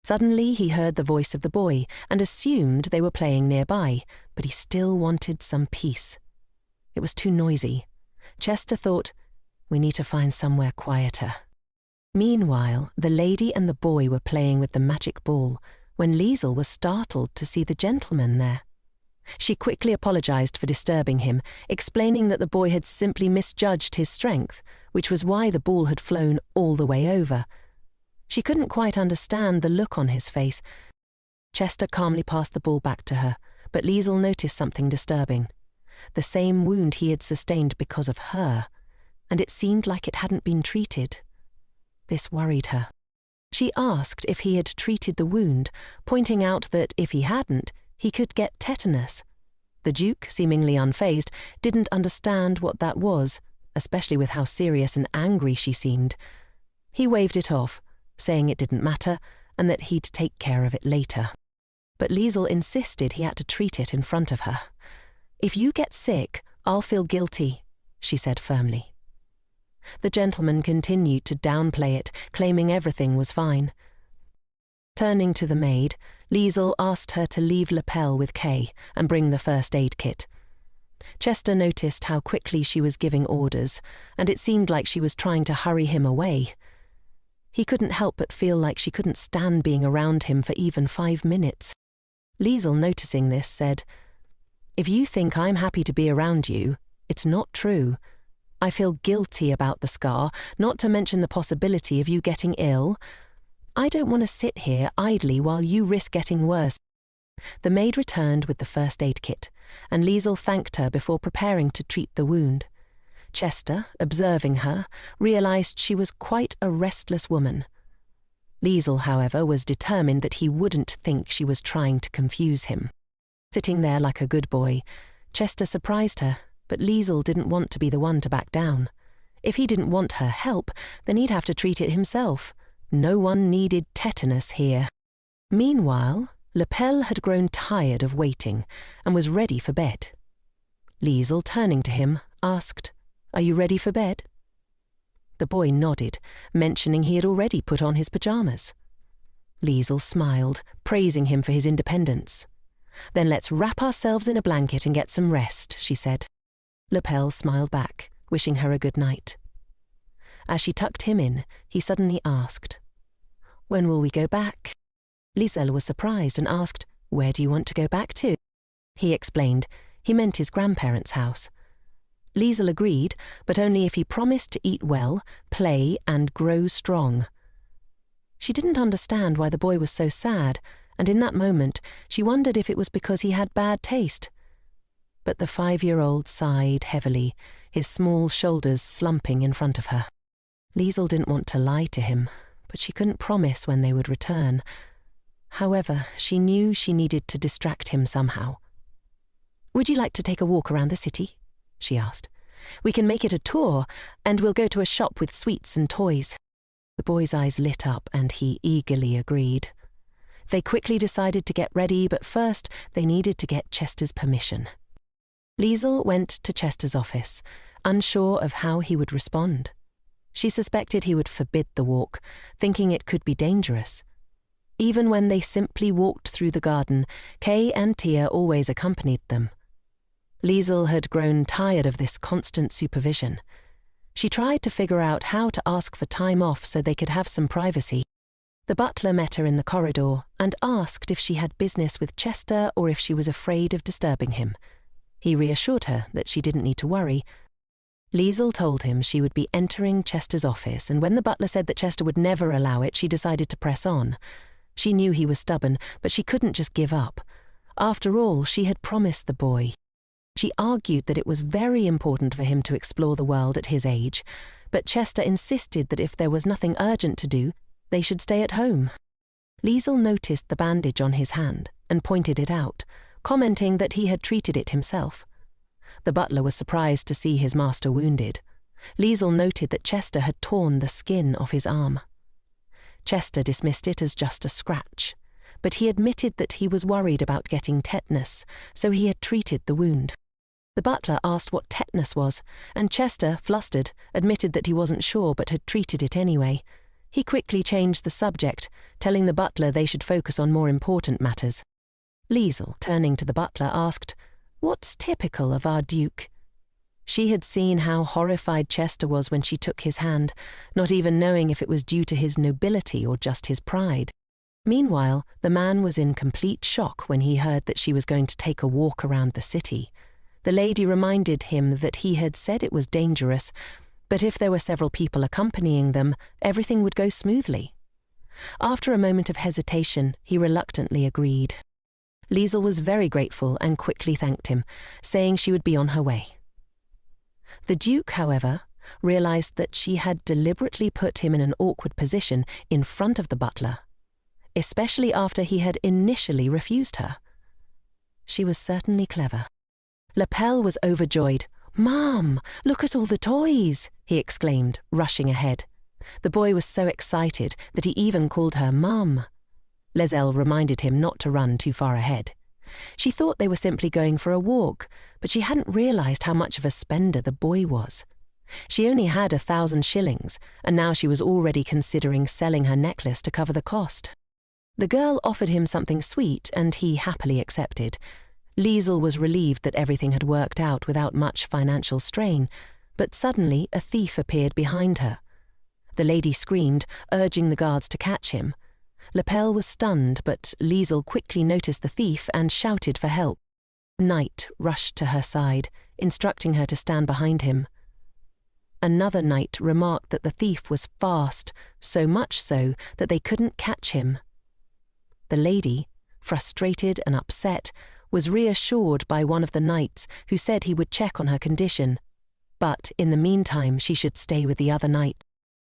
Suddenly he heard the voice of the boy and assumed they were playing nearby, but he still wanted some peace. It was too noisy. Chester thought, "We need to find somewhere quieter." Meanwhile, the lady and the boy were playing with the magic ball, when Liesl was startled to see the gentleman there. She quickly apologized for disturbing him, explaining that the boy had simply misjudged his strength, which was why the ball had flown all the way over. She couldn't quite understand the look on his face. Chester calmly passed the ball back to her, but Liesl noticed something disturbing. The same wound he had sustained because of her, and it seemed like it hadn't been treated. This worried her. She asked if he had treated the wound, pointing out that if he hadn't, he could get tetanus. The Duke, seemingly unfazed, didn't understand what that was, especially with how serious and angry she seemed. He waved it off, saying it didn't matter and that he'd take care of it later. But Liesl insisted he had to treat it in front of her. "If you get sick, I'll feel guilty," she said firmly. The gentleman continued to downplay it, claiming everything was fine. Turning to the maid, Liesel asked her to leave lapel with Kay and bring the first aid kit. Chester noticed how quickly she was giving orders, and it seemed like she was trying to hurry him away. He couldn't help but feel like she couldn't stand being around him for even 5 minutes. Liesel, noticing this, said, "If you think I'm happy to be around you, it's not true. I feel guilty about the scar, not to mention the possibility of you getting ill. I don't want to sit here idly while you risk getting worse." The maid returned with the first aid kit, and Liesel thanked her before preparing to treat the wound. Chester, observing her, realized she was quite a restless woman. Liesel, however, was determined that he wouldn't think she was trying to confuse him. Sitting there like a good boy, Chester surprised her, but Liesel didn't want to be the one to back down. If he didn't want her help, then he'd have to treat it himself. No one needed tetanus here. Meanwhile, Lapel had grown tired of waiting and was ready for bed. Liesel, turning to him, asked, "Are you ready for bed?" The boy nodded, mentioning he had already put on his pajamas. Liesel smiled, praising him for his independence. "Then let's wrap ourselves in a blanket and get some rest," she said. Lapel smiled back, wishing her a good night. As she tucked him in, he suddenly asked, "When will we go back?" Liesel was surprised and asked, "Where do you want to go back to?" He explained he meant his grandparents' house. Liesel agreed, but only if he promised to eat well, play, and grow strong. She didn't understand why the boy was so sad, and in that moment she wondered if it was because he had bad taste. But the 5-year-old sighed heavily, his small shoulders slumping in front of her. Liesel didn't want to lie to him, but she couldn't promise when they would return. However, she knew she needed to distract him somehow. "Would you like to take a walk around the city?" she asked. "We can make it a tour, and we'll go to a shop with sweets and toys." The boy's eyes lit up, and he eagerly agreed. They quickly decided to get ready, but first they needed to get Chester's permission. Liesel went to Chester's office, unsure of how he would respond. She suspected he would forbid the walk, thinking it could be dangerous. Even when they simply walked through the garden, Kay and Tia always accompanied them. Liesel had grown tired of this constant supervision. She tried to figure out how to ask for time off so they could have some privacy. The butler met her in the corridor and asked if she had business with Chester or if she was afraid of disturbing him. He reassured her that she didn't need to worry. Liesel told him she would be entering Chester's office, and when the butler said that Chester would never allow it, she decided to press on. She knew he was stubborn, but she couldn't just give up. After all, she had promised the boy. She argued that it was very important for him to explore the world at his age, but Chester insisted that if there was nothing urgent to do, they should stay at home. Liesel noticed the bandage on his hand and pointed it out, commenting that he had treated it himself. The butler was surprised to see his master wounded. Liesel noted that Chester had torn the skin off his arm. Chester dismissed it as just a scratch, but he admitted that he was worried about getting tetanus, so he had treated the wound. The butler asked what tetanus was, and Chester, flustered, admitted that he wasn't sure but had treated it anyway. He quickly changed the subject, telling the butler they should focus on more important matters. Liesel, turning to the butler, asked, "What's typical of our Duke?" She had seen how horrified Chester was when she took his hand, not even knowing if it was due to his nobility or just his pride. Meanwhile, the man was in complete shock when he heard that she was going to take a walk around the city. The lady reminded him that he had said it was dangerous, but if there were several people accompanying them, everything would go smoothly. After a moment of hesitation, he reluctantly agreed. Liesel was very grateful and quickly thanked him, saying she would be on her way. The Duke, however, realized that she had deliberately put him in an awkward position in front of the butler, especially after he had initially refused her. She was certainly clever. Lapel was overjoyed. "Mom, look at all the toys!" he exclaimed, rushing ahead. The boy was so excited that he even called her Mum. Liesel reminded him not to run too far ahead. She thought they were simply going for a walk, but she hadn't realized how much of a spender the boy was. She only had 1,000 shillings, and now she was already considering selling her necklace to cover the cost. The girl offered him something sweet, and he happily accepted. Liesel was relieved that everything had worked out without much financial strain, but suddenly a thief appeared behind her. The lady screamed, urging the guards to catch him. Lapel was stunned, but Liesel quickly noticed the thief and shouted for help. Knight rushed to her side, instructing her to stand behind him. Another knight remarked that the thief was fast, so much so that they couldn't catch him. The lady, frustrated and upset, was reassured by one of the knights who said he would check on her condition, but in the meantime she should stay with the other knight.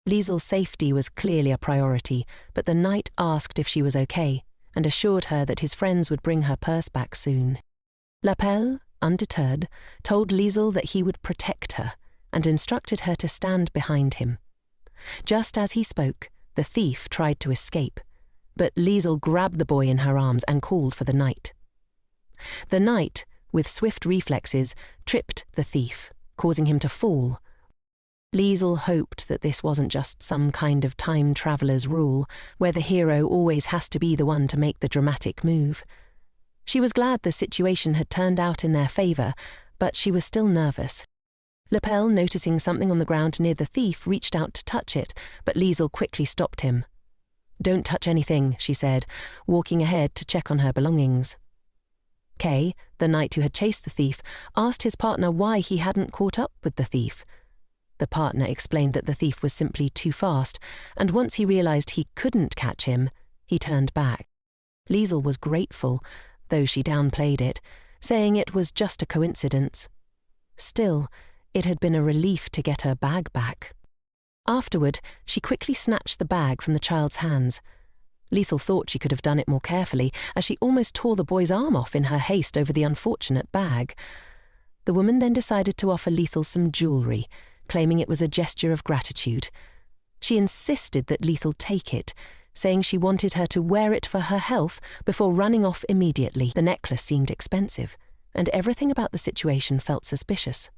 Liesel's safety was clearly a priority, but the knight asked if she was okay and assured her that his friends would bring her purse back soon. Lapel, undeterred, told Liesel that he would protect her and instructed her to stand behind him. Just as he spoke, the thief tried to escape, but Liesel grabbed the boy in her arms and called for the knight. The knight, with swift reflexes, tripped the thief, causing him to fall. Liesel hoped that this wasn't just some kind of time traveler's rule, where the hero always has to be the one to make the dramatic move. She was glad the situation had turned out in their favor, but she was still nervous. Lapel, noticing something on the ground near the thief, reached out to touch it, but Liesel quickly stopped him. "Don't touch anything," she said, walking ahead to check on her belongings. Kay, the knight who had chased the thief, asked his partner why he hadn't caught up with the thief. The partner explained that the thief was simply too fast, and once he realized he couldn't catch him, he turned back. Liesel was grateful, though she downplayed it, saying it was just a coincidence. Still, it had been a relief to get her bag back. Afterward, she quickly snatched the bag from the child's hands. Liesel thought she could have done it more carefully, as she almost tore the boy's arm off in her haste over the unfortunate bag. The woman then decided to offer Liesel some jewellery, claiming it was a gesture of gratitude. She insisted that Liesel take it, saying she wanted her to wear it for her health before running off immediately. The necklace seemed expensive, and everything about the situation felt suspicious.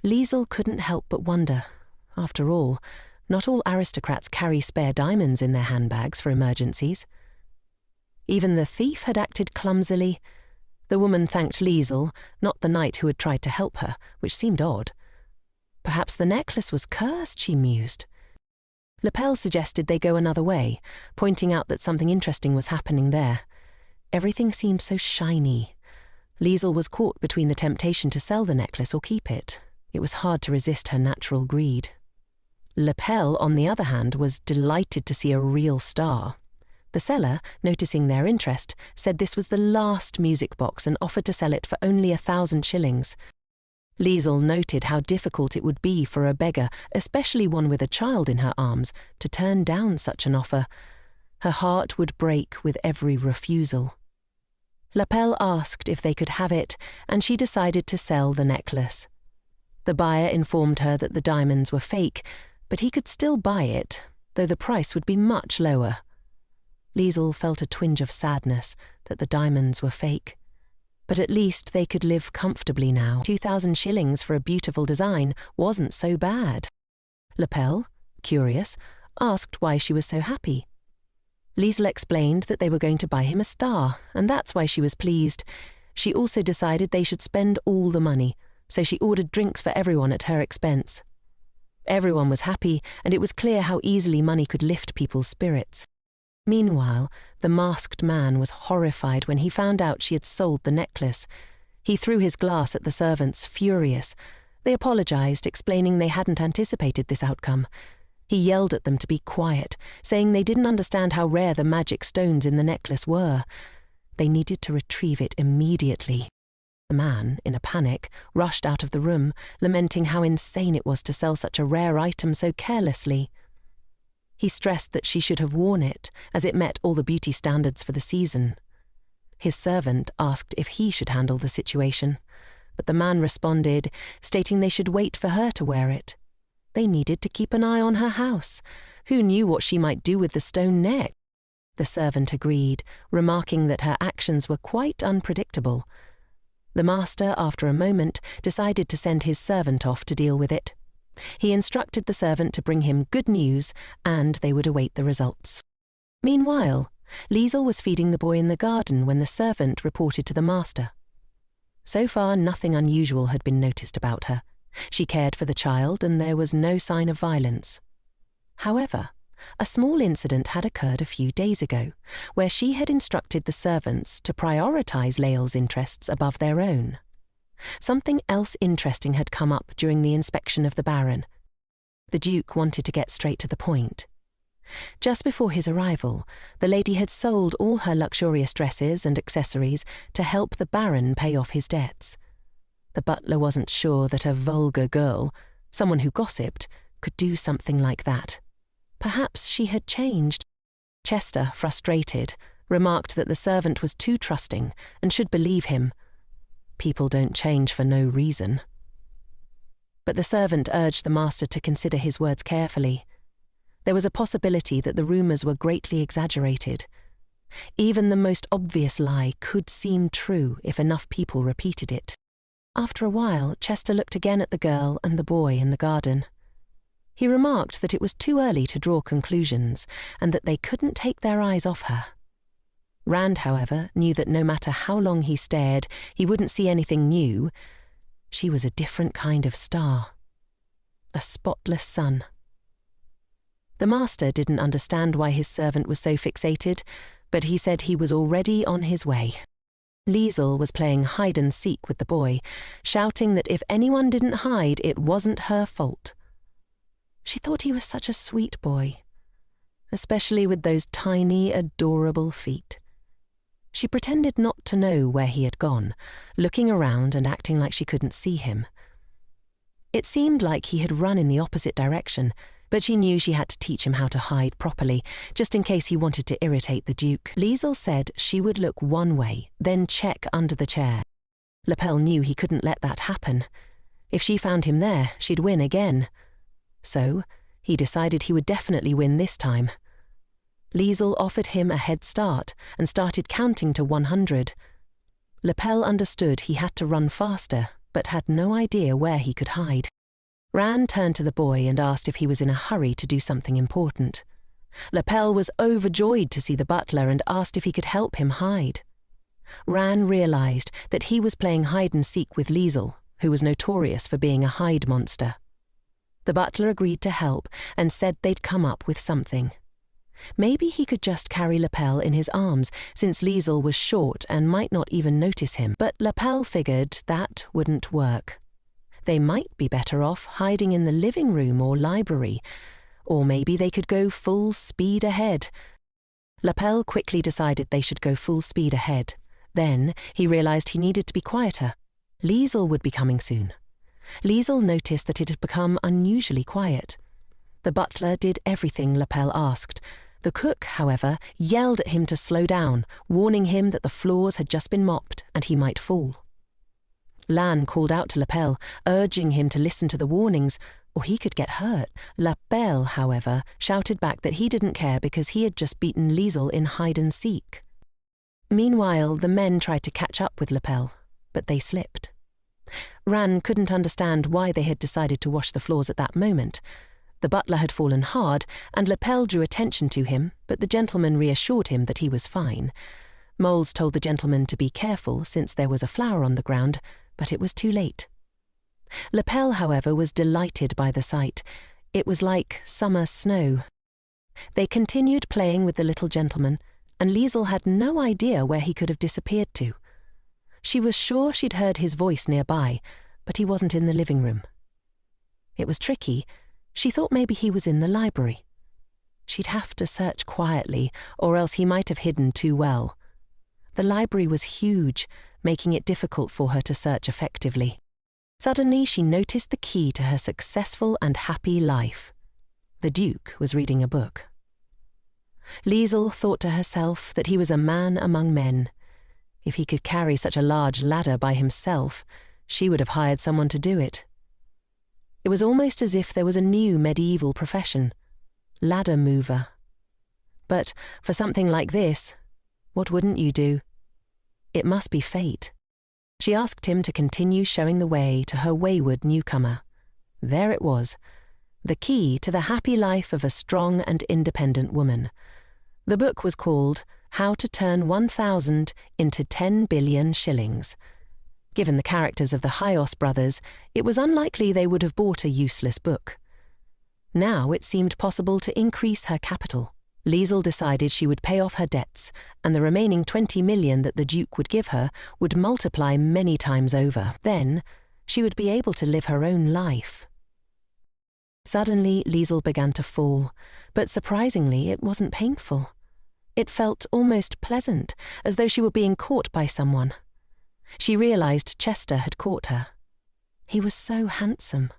Liesel couldn't help but wonder. After all, not all aristocrats carry spare diamonds in their handbags for emergencies. Even the thief had acted clumsily. The woman thanked Liesel, not the knight who had tried to help her, which seemed odd. Perhaps the necklace was cursed, she mused. Lapel suggested they go another way, pointing out that something interesting was happening there. Everything seemed so shiny. Liesel was caught between the temptation to sell the necklace or keep it. It was hard to resist her natural greed. Lapel, on the other hand, was delighted to see a real star. The seller, noticing their interest, said this was the last music box and offered to sell it for only 1,000 shillings. Liesel noted how difficult it would be for a beggar, especially one with a child in her arms, to turn down such an offer. Her heart would break with every refusal. Lapel asked if they could have it, and she decided to sell the necklace. The buyer informed her that the diamonds were fake, but he could still buy it, though the price would be much lower. Liesel felt a twinge of sadness that the diamonds were fake. But at least they could live comfortably now. 2,000 shillings for a beautiful design wasn't so bad. Lapel, curious, asked why she was so happy. Liesel explained that they were going to buy him a star, and that's why she was pleased. She also decided they should spend all the money, so she ordered drinks for everyone at her expense. Everyone was happy, and it was clear how easily money could lift people's spirits. Meanwhile, the masked man was horrified when he found out she had sold the necklace. He threw his glass at the servants, furious. They apologized, explaining they hadn't anticipated this outcome. He yelled at them to be quiet, saying they didn't understand how rare the magic stones in the necklace were. They needed to retrieve it immediately. The man, in a panic, rushed out of the room, lamenting how insane it was to sell such a rare item so carelessly. He stressed that she should have worn it, as it met all the beauty standards for the season. His servant asked if he should handle the situation, but the man responded, stating they should wait for her to wear it. They needed to keep an eye on her house. Who knew what she might do with the stone neck? The servant agreed, remarking that her actions were quite unpredictable. The master, after a moment, decided to send his servant off to deal with it. He instructed the servant to bring him good news, and they would await the results. Meanwhile, Liesel was feeding the boy in the garden when the servant reported to the master. So far, nothing unusual had been noticed about her. She cared for the child, and there was no sign of violence. However, a small incident had occurred a few days ago, where she had instructed the servants to prioritize Lael's interests above their own. Something else interesting had come up during the inspection of the Baron. The Duke wanted to get straight to the point. Just before his arrival, the lady had sold all her luxurious dresses and accessories to help the Baron pay off his debts. The butler wasn't sure that a vulgar girl, someone who gossiped, could do something like that. Perhaps she had changed. Chester, frustrated, remarked that the servant was too trusting and should believe him. People don't change for no reason. But the servant urged the master to consider his words carefully. There was a possibility that the rumours were greatly exaggerated. Even the most obvious lie could seem true if enough people repeated it. After a while, Chester looked again at the girl and the boy in the garden. He remarked that it was too early to draw conclusions and that they couldn't take their eyes off her. Rand, however, knew that no matter how long he stared, he wouldn't see anything new. She was a different kind of star. A spotless sun. The master didn't understand why his servant was so fixated, but he said he was already on his way. Liesel was playing hide-and-seek with the boy, shouting that if anyone didn't hide, it wasn't her fault. She thought he was such a sweet boy, especially with those tiny, adorable feet. She pretended not to know where he had gone, looking around and acting like she couldn't see him. It seemed like he had run in the opposite direction, but she knew she had to teach him how to hide properly, just in case he wanted to irritate the Duke. Liesel said she would look one way, then check under the chair. Lapel knew he couldn't let that happen. If she found him there, she'd win again. So, he decided he would definitely win this time. Liesel offered him a head start and started counting to 100. Lapel understood he had to run faster, but had no idea where he could hide. Rand turned to the boy and asked if he was in a hurry to do something important. Lapel was overjoyed to see the butler and asked if he could help him hide. Rand realized that he was playing hide-and-seek with Liesel, who was notorious for being a hide monster. The butler agreed to help and said they'd come up with something. Maybe he could just carry Lapel in his arms, since Liesel was short and might not even notice him, but Lapel figured that wouldn't work. They might be better off hiding in the living room or library, or maybe they could go full speed ahead. Lapel quickly decided they should go full speed ahead. Then he realized he needed to be quieter. Liesel would be coming soon. Liesel noticed that it had become unusually quiet. The butler did everything Lapel asked. The cook, however, yelled at him to slow down, warning him that the floors had just been mopped and he might fall. Lan called out to Lapel, urging him to listen to the warnings, or he could get hurt. Lapel, however, shouted back that he didn't care because he had just beaten Liesel in hide-and-seek. Meanwhile, the men tried to catch up with Lapel, but they slipped. Ran couldn't understand why they had decided to wash the floors at that moment. The butler had fallen hard, and Lapel drew attention to him, but the gentleman reassured him that he was fine. Moles told the gentleman to be careful since there was a flower on the ground, but it was too late. Lapel, however, was delighted by the sight. It was like summer snow. They continued playing with the little gentleman, and Liesel had no idea where he could have disappeared to. She was sure she'd heard his voice nearby, but he wasn't in the living room. It was tricky. She thought maybe he was in the library. She'd have to search quietly, or else he might have hidden too well. The library was huge, making it difficult for her to search effectively. Suddenly, she noticed the key to her successful and happy life. The Duke was reading a book. Liesel thought to herself that he was a man among men. If he could carry such a large ladder by himself, she would have hired someone to do it. It was almost as if there was a new medieval profession, ladder mover. But for something like this, what wouldn't you do? It must be fate. She asked him to continue showing the way to her wayward newcomer. There it was, the key to the happy life of a strong and independent woman. The book was called How to Turn 1,000 into 10 Billion Shillings. Given the characters of the Hyos brothers, it was unlikely they would have bought a useless book. Now it seemed possible to increase her capital. Liesl decided she would pay off her debts, and the remaining 20 million that the Duke would give her would multiply many times over. Then she would be able to live her own life. Suddenly, Liesl began to fall, but surprisingly, it wasn't painful. It felt almost pleasant, as though she were being caught by someone. She realized Chester had caught her. He was so handsome,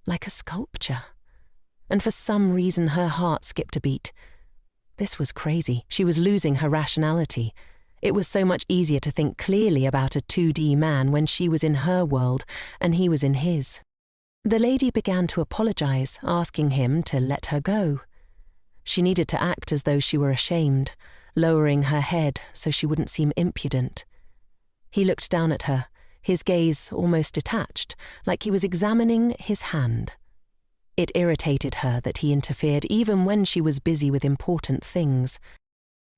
like a sculpture. And for some reason her heart skipped a beat. This was crazy. She was losing her rationality. It was so much easier to think clearly about a 2D man when she was in her world and he was in his. The lady began to apologize, asking him to let her go. She needed to act as though she were ashamed, lowering her head so she wouldn't seem impudent. He looked down at her, his gaze almost detached, like he was examining his hand. It irritated her that he interfered even when she was busy with important things.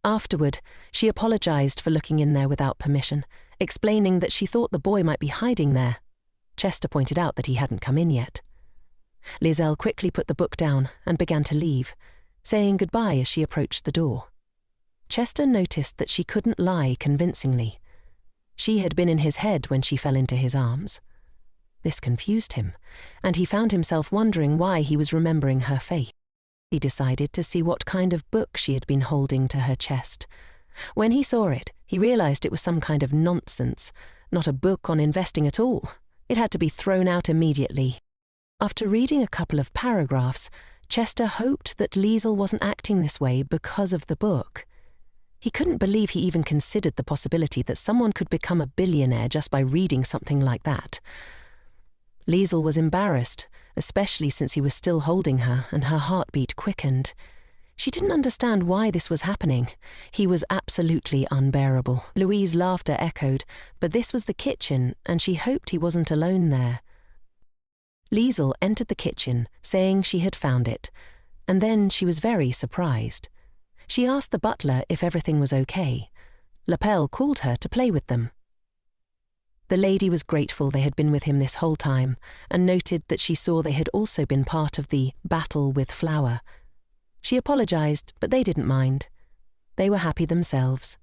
Afterward, she apologized for looking in there without permission, explaining that she thought the boy might be hiding there. Chester pointed out that he hadn't come in yet. Liesl quickly put the book down and began to leave, saying goodbye as she approached the door. Chester noticed that she couldn't lie convincingly. She had been in his head when she fell into his arms. This confused him, and he found himself wondering why he was remembering her face. He decided to see what kind of book she had been holding to her chest. When he saw it, he realized it was some kind of nonsense, not a book on investing at all. It had to be thrown out immediately. After reading a couple of paragraphs, Chester hoped that Liesl wasn't acting this way because of the book. He couldn't believe he even considered the possibility that someone could become a billionaire just by reading something like that. Liesl was embarrassed, especially since he was still holding her and her heartbeat quickened. She didn't understand why this was happening. He was absolutely unbearable. Louise's laughter echoed, but this was the kitchen, and she hoped he wasn't alone there. Liesl entered the kitchen, saying she had found it, and then she was very surprised. She asked the butler if everything was okay. Lapel called her to play with them. The lady was grateful they had been with him this whole time, and noted that she saw they had also been part of the battle with Flower. She apologized, but they didn't mind. They were happy themselves.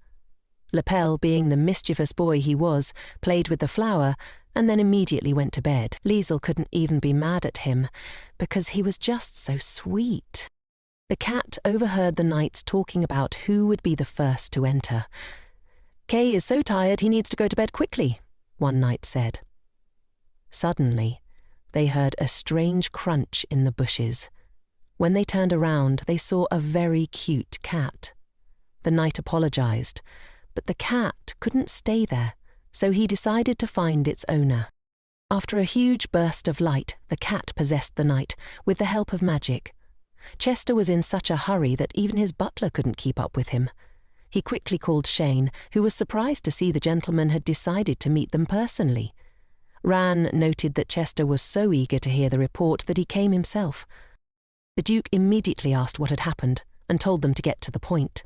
Lapel, being the mischievous boy he was, played with the flower and then immediately went to bed. Liesl couldn't even be mad at him, because he was just so sweet. The cat overheard the knights talking about who would be the first to enter. "Kay is so tired he needs to go to bed quickly," one knight said. Suddenly, they heard a strange crunch in the bushes. When they turned around, they saw a very cute cat. The knight apologized, but the cat couldn't stay there, so he decided to find its owner. After a huge burst of light, the cat possessed the knight, with the help of magic. Chester was in such a hurry that even his butler couldn't keep up with him. He quickly called Shane, who was surprised to see the gentleman had decided to meet them personally. Ran noted that Chester was so eager to hear the report that he came himself. The Duke immediately asked what had happened and told them to get to the point.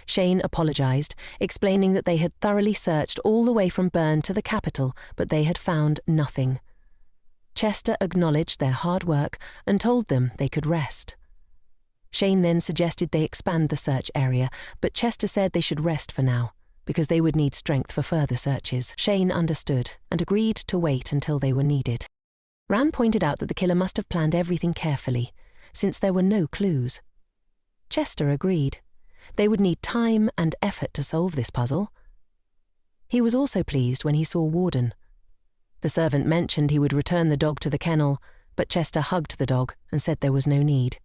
Shane apologized, explaining that they had thoroughly searched all the way from Bern to the capital, but they had found nothing. Chester acknowledged their hard work and told them they could rest. Shane then suggested they expand the search area, but Chester said they should rest for now, because they would need strength for further searches. Shane understood and agreed to wait until they were needed. Ran pointed out that the killer must have planned everything carefully, since there were no clues. Chester agreed. They would need time and effort to solve this puzzle. He was also pleased when he saw Warden. The servant mentioned he would return the dog to the kennel, but Chester hugged the dog and said there was no need.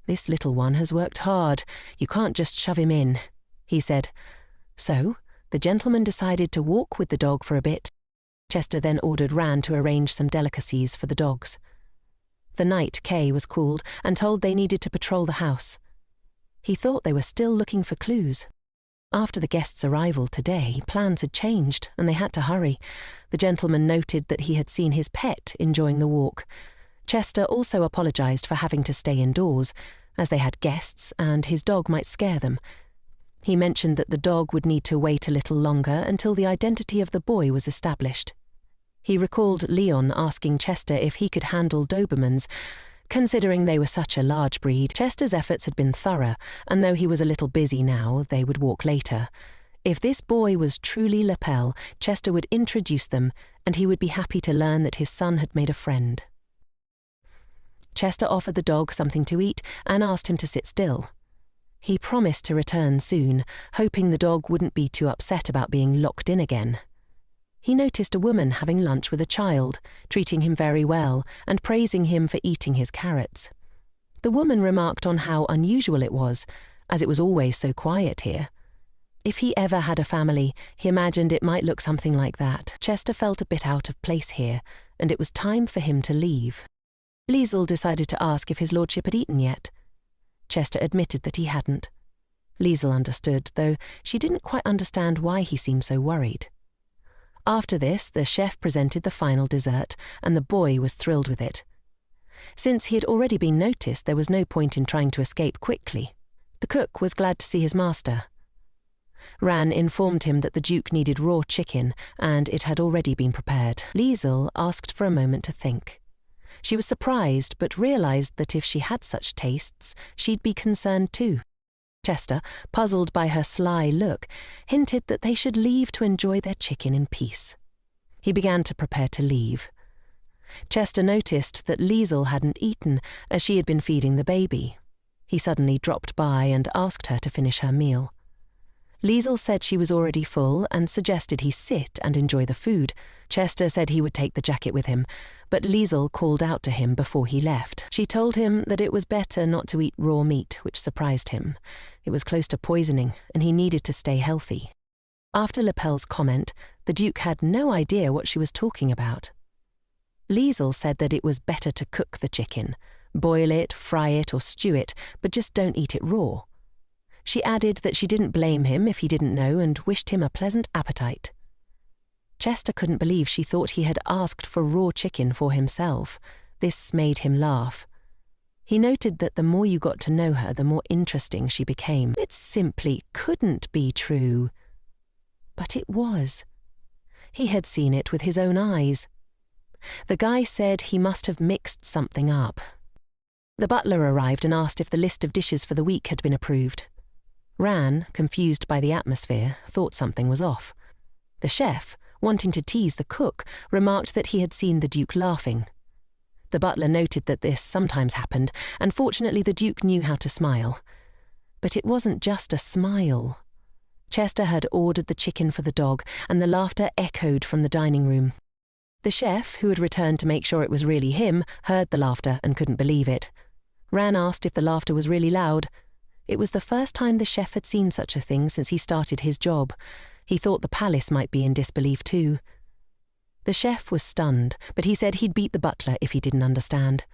"This little one has worked hard. You can't just shove him in," he said. So, the gentleman decided to walk with the dog for a bit. Chester then ordered Ran to arrange some delicacies for the dogs. The knight, Kay, was called and told they needed to patrol the house. He thought they were still looking for clues. After the guest's arrival today, plans had changed, and they had to hurry. The gentleman noted that he had seen his pet enjoying the walk. Chester also apologised for having to stay indoors, as they had guests and his dog might scare them. He mentioned that the dog would need to wait a little longer until the identity of the boy was established. He recalled Leon asking Chester if he could handle Dobermans. Considering they were such a large breed, Chester's efforts had been thorough, and though he was a little busy now, they would walk later. If this boy was truly Lapel, Chester would introduce them, and he would be happy to learn that his son had made a friend. Chester offered the dog something to eat and asked him to sit still. He promised to return soon, hoping the dog wouldn't be too upset about being locked in again. He noticed a woman having lunch with a child, treating him very well and praising him for eating his carrots. The woman remarked on how unusual it was, as it was always so quiet here. If he ever had a family, he imagined it might look something like that. Chester felt a bit out of place here, and it was time for him to leave. Liesl decided to ask if his lordship had eaten yet. Chester admitted that he hadn't. Liesl understood, though she didn't quite understand why he seemed so worried. After this, the chef presented the final dessert, and the boy was thrilled with it. Since he had already been noticed, there was no point in trying to escape quickly. The cook was glad to see his master. Ran informed him that the Duke needed raw chicken, and it had already been prepared. Liesl asked for a moment to think. She was surprised, but realised that if she had such tastes, she'd be concerned too. Chester, puzzled by her sly look, hinted that they should leave to enjoy their chicken in peace. He began to prepare to leave. Chester noticed that Liesl hadn't eaten, as she had been feeding the baby. He suddenly dropped by and asked her to finish her meal. Liesl said she was already full and suggested he sit and enjoy the food. Chester said he would take the jacket with him, but Liesl called out to him before he left. She told him that it was better not to eat raw meat, which surprised him. It was close to poisoning, and he needed to stay healthy. After Lapel's comment, the Duke had no idea what she was talking about. Liesl said that it was better to cook the chicken, boil it, fry it, or stew it, but just don't eat it raw. She added that she didn't blame him if he didn't know and wished him a pleasant appetite. Chester couldn't believe she thought he had asked for raw chicken for himself. This made him laugh. He noted that the more you got to know her, the more interesting she became. It simply couldn't be true. But it was. He had seen it with his own eyes. The guy said he must have mixed something up. The butler arrived and asked if the list of dishes for the week had been approved. Ran, confused by the atmosphere, thought something was off. The chef, wanting to tease the cook, remarked that he had seen the Duke laughing. The butler noted that this sometimes happened, and fortunately the Duke knew how to smile. But it wasn't just a smile. Chester had ordered the chicken for the dog, and the laughter echoed from the dining room. The chef, who had returned to make sure it was really him, heard the laughter and couldn't believe it. Ran asked if the laughter was really loud. It was the first time the chef had seen such a thing since he started his job. He thought the palace might be in disbelief too. The chef was stunned, but he said he'd beat the butler if he didn't understand.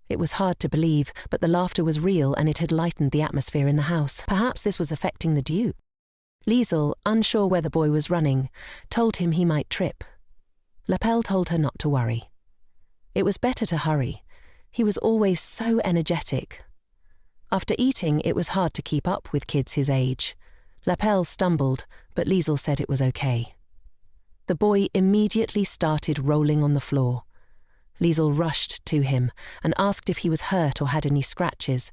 It was hard to believe, but the laughter was real and it had lightened the atmosphere in the house. Perhaps this was affecting the Duke. Liesl, unsure where the boy was running, told him he might trip. Lapel told her not to worry. It was better to hurry. He was always so energetic. After eating, it was hard to keep up with kids his age. Lapel stumbled, but Liesl said it was okay. The boy immediately started rolling on the floor. Liesl rushed to him and asked if he was hurt or had any scratches.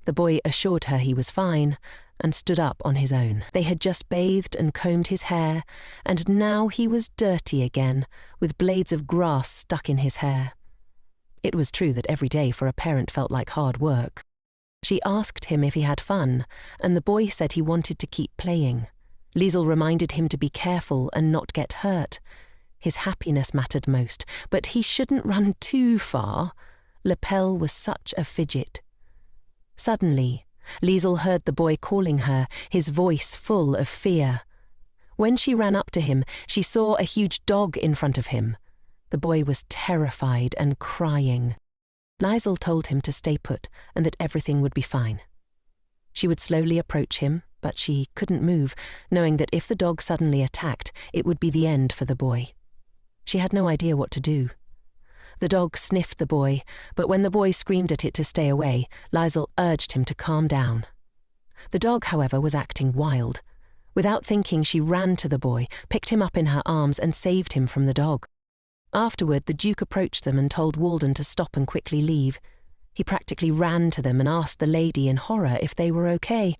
The boy assured her he was fine and stood up on his own. They had just bathed and combed his hair, and now he was dirty again, with blades of grass stuck in his hair. It was true that every day for a parent felt like hard work. She asked him if he had fun, and the boy said he wanted to keep playing. Liesl reminded him to be careful and not get hurt. His happiness mattered most, but he shouldn't run too far. Lapel was such a fidget. Suddenly, Liesl heard the boy calling her, his voice full of fear. When she ran up to him, she saw a huge dog in front of him. The boy was terrified and crying. Liesl told him to stay put and that everything would be fine. She would slowly approach him, but she couldn't move, knowing that if the dog suddenly attacked, it would be the end for the boy. She had no idea what to do. The dog sniffed the boy, but when the boy screamed at it to stay away, Liesl urged him to calm down. The dog, however, was acting wild. Without thinking, she ran to the boy, picked him up in her arms and saved him from the dog. Afterward, the Duke approached them and told Walden to stop and quickly leave. He practically ran to them and asked the lady in horror if they were okay.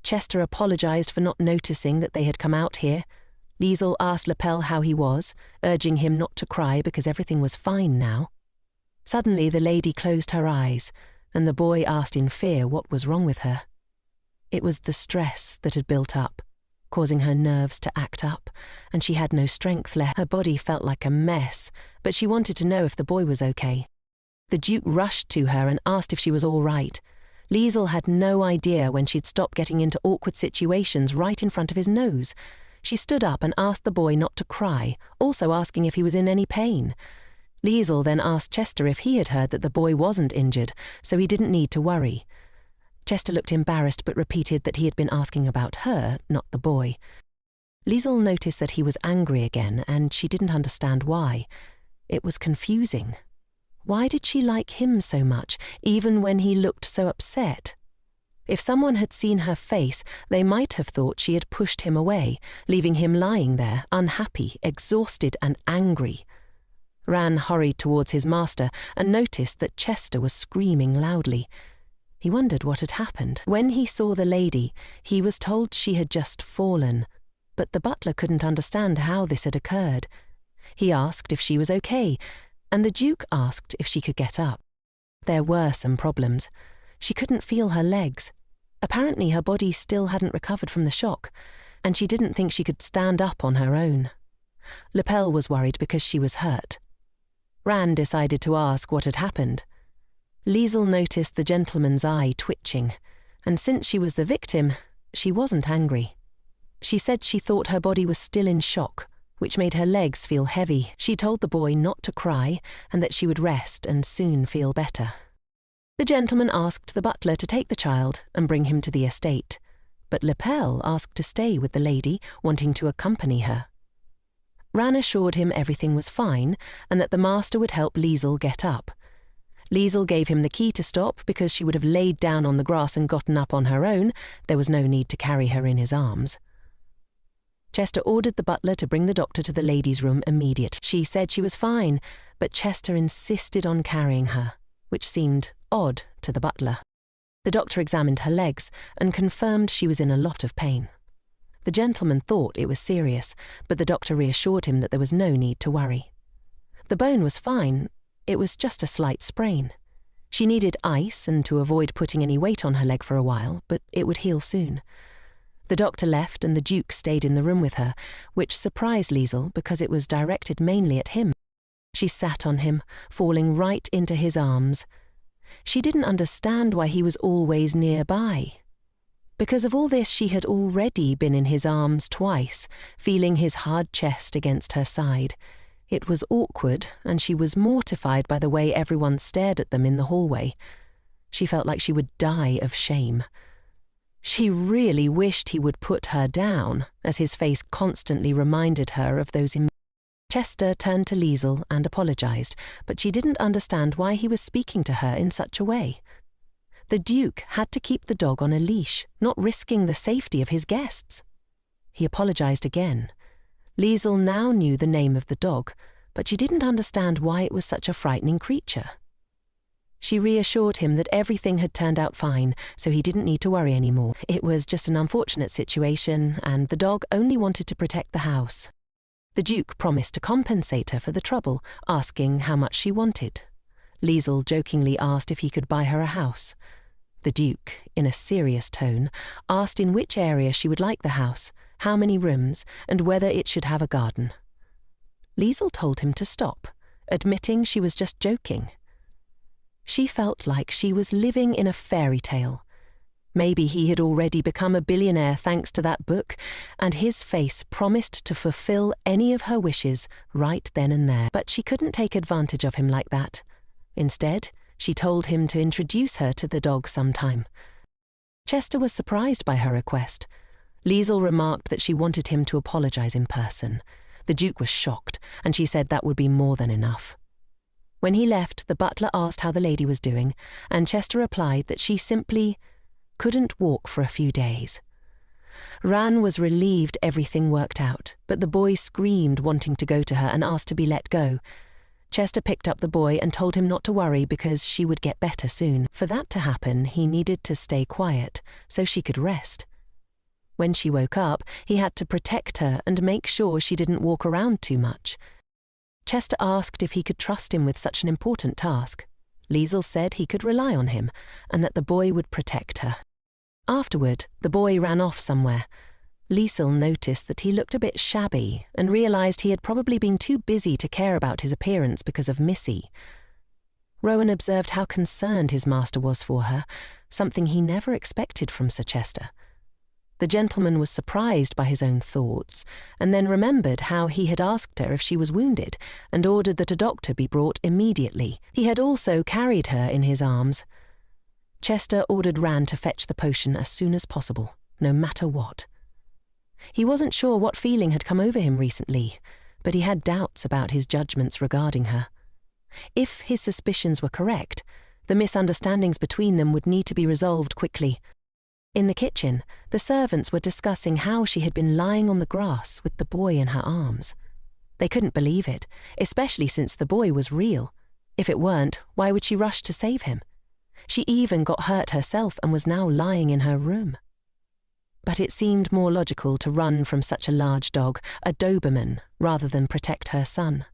Chester apologized for not noticing that they had come out here. Liesl asked Lepel how he was, urging him not to cry because everything was fine now. Suddenly the lady closed her eyes, and the boy asked in fear what was wrong with her. It was the stress that had built up, causing her nerves to act up, and she had no strength left. Her body felt like a mess, but she wanted to know if the boy was okay. The Duke rushed to her and asked if she was all right. Liesl had no idea when she'd stopped getting into awkward situations right in front of his nose. She stood up and asked the boy not to cry, also asking if he was in any pain. Liesl then asked Chester if he had heard that the boy wasn't injured, so he didn't need to worry. Chester looked embarrassed but repeated that he had been asking about her, not the boy. Liesl noticed that he was angry again, and she didn't understand why. It was confusing. Why did she like him so much, even when he looked so upset? If someone had seen her face, they might have thought she had pushed him away, leaving him lying there, unhappy, exhausted and angry. Ran hurried towards his master and noticed that Chester was screaming loudly. He wondered what had happened. When he saw the lady, he was told she had just fallen, but the butler couldn't understand how this had occurred. He asked if she was okay, and the Duke asked if she could get up. There were some problems. She couldn't feel her legs. Apparently her body still hadn't recovered from the shock, and she didn't think she could stand up on her own. Lepel was worried because she was hurt. Ran decided to ask what had happened. Liesl noticed the gentleman's eye twitching, and since she was the victim, she wasn't angry. She said she thought her body was still in shock, which made her legs feel heavy. She told the boy not to cry and that she would rest and soon feel better. The gentleman asked the butler to take the child and bring him to the estate, but Lepel asked to stay with the lady, wanting to accompany her. Ran assured him everything was fine and that the master would help Liesl get up. Liesl gave him the key to stop because she would have laid down on the grass and gotten up on her own. There was no need to carry her in his arms. Chester ordered the butler to bring the doctor to the ladies' room immediately. She said she was fine, but Chester insisted on carrying her, which seemed odd to the butler. The doctor examined her legs and confirmed she was in a lot of pain. The gentleman thought it was serious, but the doctor reassured him that there was no need to worry. The bone was fine, it was just a slight sprain. She needed ice and to avoid putting any weight on her leg for a while, but it would heal soon. The doctor left and the Duke stayed in the room with her, which surprised Liesl because it was directed mainly at him. She sat on him, falling right into his arms. She didn't understand why he was always nearby. Because of all this, she had already been in his arms twice, feeling his hard chest against her side. It was awkward, and she was mortified by the way everyone stared at them in the hallway. She felt like she would die of shame. She really wished he would put her down, as his face constantly reminded her of those. Chester turned to Liesl and apologized, but she didn't understand why he was speaking to her in such a way. The Duke had to keep the dog on a leash, not risking the safety of his guests. He apologized again. Liesl now knew the name of the dog, but she didn't understand why it was such a frightening creature. She reassured him that everything had turned out fine, so he didn't need to worry anymore. It was just an unfortunate situation, and the dog only wanted to protect the house. The Duke promised to compensate her for the trouble, asking how much she wanted. Liesl jokingly asked if he could buy her a house. The Duke, in a serious tone, asked in which area she would like the house, how many rooms, and whether it should have a garden. Liesl told him to stop, admitting she was just joking. She felt like she was living in a fairy tale. Maybe he had already become a billionaire thanks to that book, and his face promised to fulfill any of her wishes right then and there. But she couldn't take advantage of him like that. Instead, she told him to introduce her to the dog sometime. Chester was surprised by her request. Liesel remarked that she wanted him to apologize in person. The Duke was shocked, and she said that would be more than enough. When he left, the butler asked how the lady was doing, and Chester replied that she simply couldn't walk for a few days. Ran was relieved everything worked out, but the boy screamed wanting to go to her and asked to be let go. Chester picked up the boy and told him not to worry because she would get better soon. For that to happen, he needed to stay quiet so she could rest. When she woke up, he had to protect her and make sure she didn't walk around too much. Chester asked if he could trust him with such an important task. Liesel said he could rely on him and that the boy would protect her. Afterward, the boy ran off somewhere. Liesel noticed that he looked a bit shabby and realized he had probably been too busy to care about his appearance because of Missy. Rowan observed how concerned his master was for her, something he never expected from Sir Chester. The gentleman was surprised by his own thoughts, and then remembered how he had asked her if she was wounded and ordered that a doctor be brought immediately. He had also carried her in his arms. Chester ordered Ran to fetch the potion as soon as possible, no matter what. He wasn't sure what feeling had come over him recently, but he had doubts about his judgments regarding her. If his suspicions were correct, the misunderstandings between them would need to be resolved quickly. In the kitchen, the servants were discussing how she had been lying on the grass with the boy in her arms. They couldn't believe it, especially since the boy was real. If it weren't, why would she rush to save him? She even got hurt herself and was now lying in her room. But it seemed more logical to run from such a large dog, a Doberman, rather than protect her son.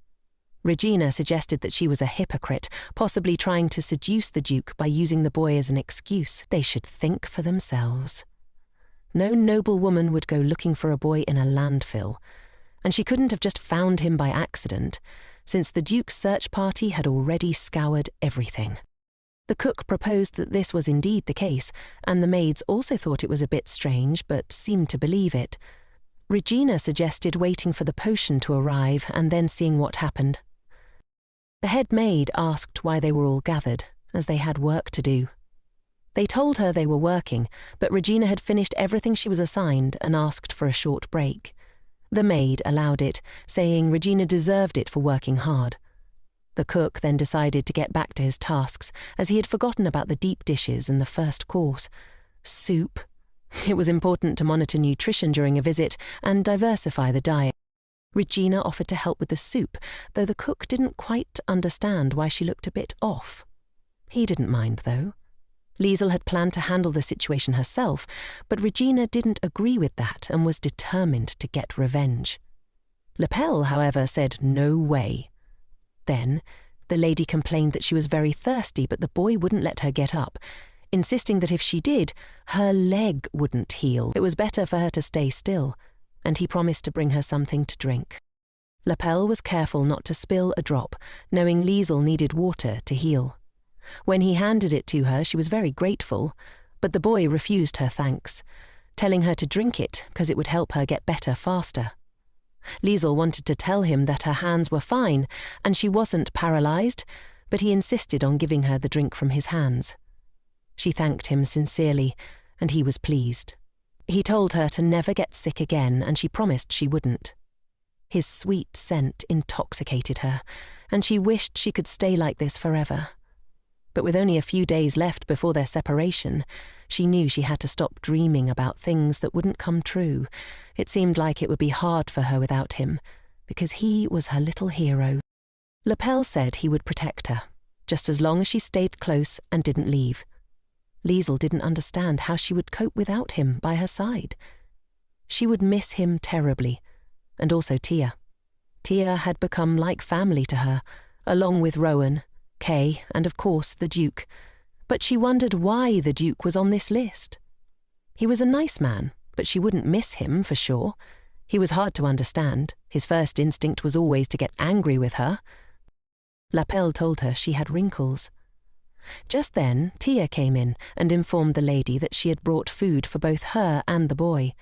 Regina suggested that she was a hypocrite, possibly trying to seduce the Duke by using the boy as an excuse. They should think for themselves. No noble woman would go looking for a boy in a landfill, and she couldn't have just found him by accident, since the Duke's search party had already scoured everything. The cook proposed that this was indeed the case, and the maids also thought it was a bit strange, but seemed to believe it. Regina suggested waiting for the potion to arrive and then seeing what happened. The head maid asked why they were all gathered, as they had work to do. They told her they were working, but Regina had finished everything she was assigned and asked for a short break. The maid allowed it, saying Regina deserved it for working hard. The cook then decided to get back to his tasks, as he had forgotten about the deep dishes and the first course. Soup. It was important to monitor nutrition during a visit and diversify the diet. Regina offered to help with the soup, though the cook didn't quite understand why she looked a bit off. He didn't mind, though. Liesel had planned to handle the situation herself, but Regina didn't agree with that and was determined to get revenge. Lapel, however, said no way. Then, the lady complained that she was very thirsty, but the boy wouldn't let her get up, insisting that if she did, her leg wouldn't heal. It was better for her to stay still, and he promised to bring her something to drink. Lapel was careful not to spill a drop, knowing Liesel needed water to heal. When he handed it to her, she was very grateful, but the boy refused her thanks, telling her to drink it because it would help her get better faster. Liesel wanted to tell him that her hands were fine and she wasn't paralyzed, but he insisted on giving her the drink from his hands. She thanked him sincerely, and he was pleased. He told her to never get sick again, and she promised she wouldn't. His sweet scent intoxicated her, and she wished she could stay like this forever. But with only a few days left before their separation, she knew she had to stop dreaming about things that wouldn't come true. It seemed like it would be hard for her without him, because he was her little hero. Lapel said he would protect her, just as long as she stayed close and didn't leave. Liesel didn't understand how she would cope without him by her side. She would miss him terribly, and also Tia. Tia had become like family to her, along with Rowan, Kay, and of course the Duke. But she wondered why the Duke was on this list. He was a nice man, but she wouldn't miss him for sure. He was hard to understand. His first instinct was always to get angry with her. Lapel told her she had wrinkles. Just then, Tia came in and informed the lady that she had brought food for both her and the boy.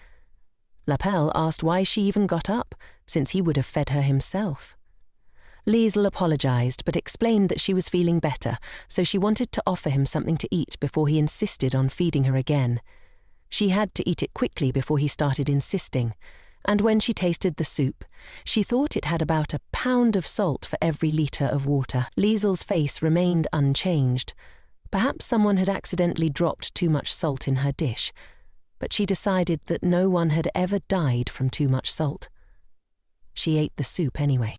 Lapel asked why she even got up, since he would have fed her himself. Liesel apologized, but explained that she was feeling better, so she wanted to offer him something to eat before he insisted on feeding her again. She had to eat it quickly before he started insisting, and when she tasted the soup, she thought it had about a pound of salt for every litre of water. Liesel's face remained unchanged. Perhaps someone had accidentally dropped too much salt in her dish, but she decided that no one had ever died from too much salt. She ate the soup anyway.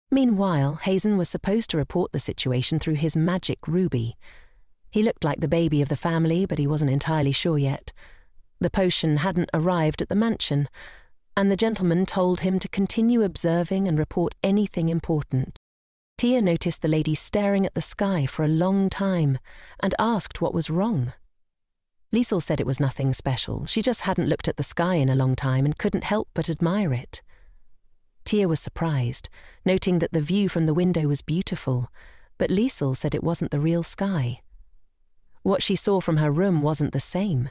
Meanwhile, Hazen was supposed to report the situation through his magic ruby. He looked like the baby of the family, but he wasn't entirely sure yet. The potion hadn't arrived at the mansion, and the gentleman told him to continue observing and report anything important. Tia noticed the lady staring at the sky for a long time and asked what was wrong. Liesel said it was nothing special. She just hadn't looked at the sky in a long time and couldn't help but admire it. Tia was surprised, noting that the view from the window was beautiful, but Liesel said it wasn't the real sky. What she saw from her room wasn't the same.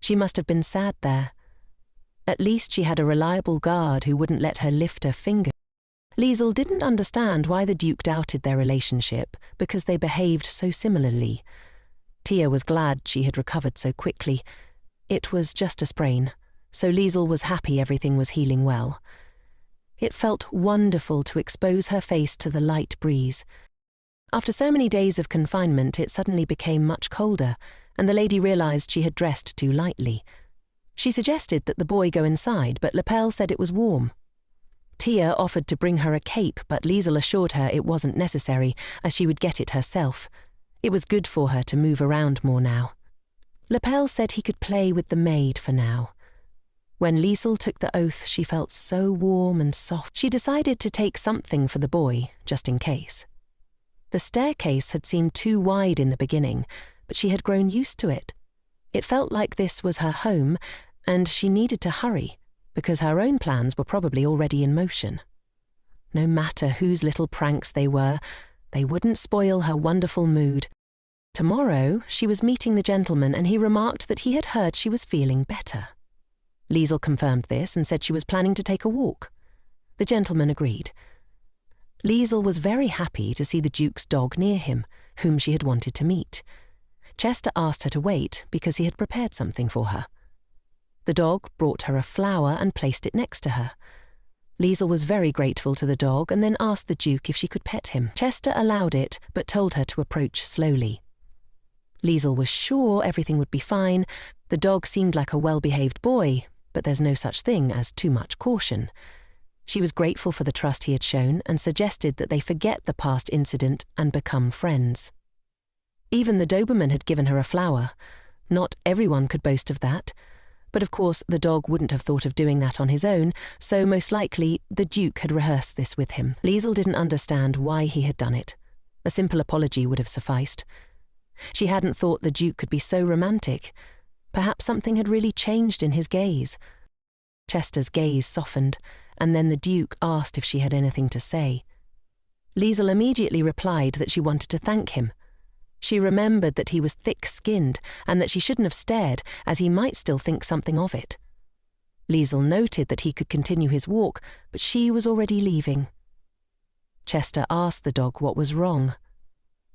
She must have been sad there. At least she had a reliable guard who wouldn't let her lift her finger. Liesel didn't understand why the Duke doubted their relationship, because they behaved so similarly. Tia was glad she had recovered so quickly. It was just a sprain, so Liesel was happy everything was healing well. It felt wonderful to expose her face to the light breeze. After so many days of confinement, it suddenly became much colder, and the lady realized she had dressed too lightly. She suggested that the boy go inside, but Lapel said it was warm. Tia offered to bring her a cape, but Liesel assured her it wasn't necessary, as she would get it herself. It was good for her to move around more now. Lapel said he could play with the maid for now. When Liesel took the oath, she felt so warm and soft. She decided to take something for the boy, just in case. The staircase had seemed too wide in the beginning, but she had grown used to it. It felt like this was her home, and she needed to hurry, because her own plans were probably already in motion. No matter whose little pranks they were, they wouldn't spoil her wonderful mood. Tomorrow, she was meeting the gentleman, and he remarked that he had heard she was feeling better. Liesel confirmed this and said she was planning to take a walk. The gentleman agreed. Liesel was very happy to see the Duke's dog near him, whom she had wanted to meet. Chester asked her to wait because he had prepared something for her. The dog brought her a flower and placed it next to her. Liesel was very grateful to the dog and then asked the Duke if she could pet him. Chester allowed it, but told her to approach slowly. Liesel was sure everything would be fine. The dog seemed like a well-behaved boy, but there's no such thing as too much caution. She was grateful for the trust he had shown and suggested that they forget the past incident and become friends. Even the Doberman had given her a flower. Not everyone could boast of that. But of course the dog wouldn't have thought of doing that on his own, so most likely the Duke had rehearsed this with him. Liesel didn't understand why he had done it. A simple apology would have sufficed. She hadn't thought the Duke could be so romantic. Perhaps something had really changed in his gaze. Chester's gaze softened, and then the Duke asked if she had anything to say. Liesel immediately replied that she wanted to thank him. She remembered that he was thick-skinned and that she shouldn't have stared, as he might still think something of it. Liesel noted that he could continue his walk, but she was already leaving. Chester asked the dog what was wrong.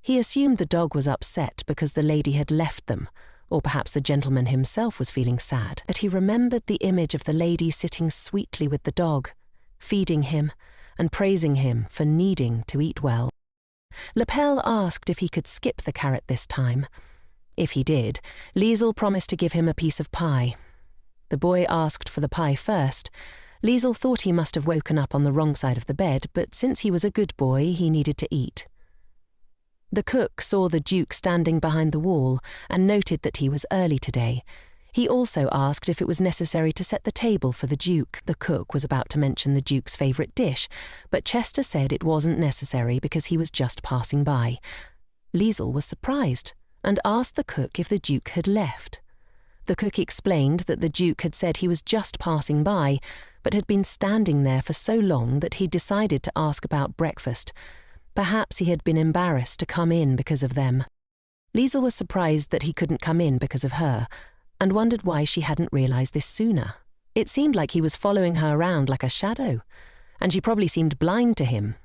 He assumed the dog was upset because the lady had left them, or perhaps the gentleman himself was feeling sad. But he remembered the image of the lady sitting sweetly with the dog, feeding him and praising him for needing to eat well. Lapel asked if he could skip the carrot this time. If he did, Liesel promised to give him a piece of pie. The boy asked for the pie first. Liesel thought he must have woken up on the wrong side of the bed, but since he was a good boy, he needed to eat. The cook saw the Duke standing behind the wall and noted that he was early today. He also asked if it was necessary to set the table for the Duke. The cook was about to mention the Duke's favourite dish, but Chester said it wasn't necessary because he was just passing by. Liesel was surprised and asked the cook if the Duke had left. The cook explained that the Duke had said he was just passing by, but had been standing there for so long that he decided to ask about breakfast. Perhaps he had been embarrassed to come in because of them. Liesel was surprised that he couldn't come in because of her, and wondered why she hadn't realised this sooner. It seemed like he was following her around like a shadow, and she probably seemed blind to him.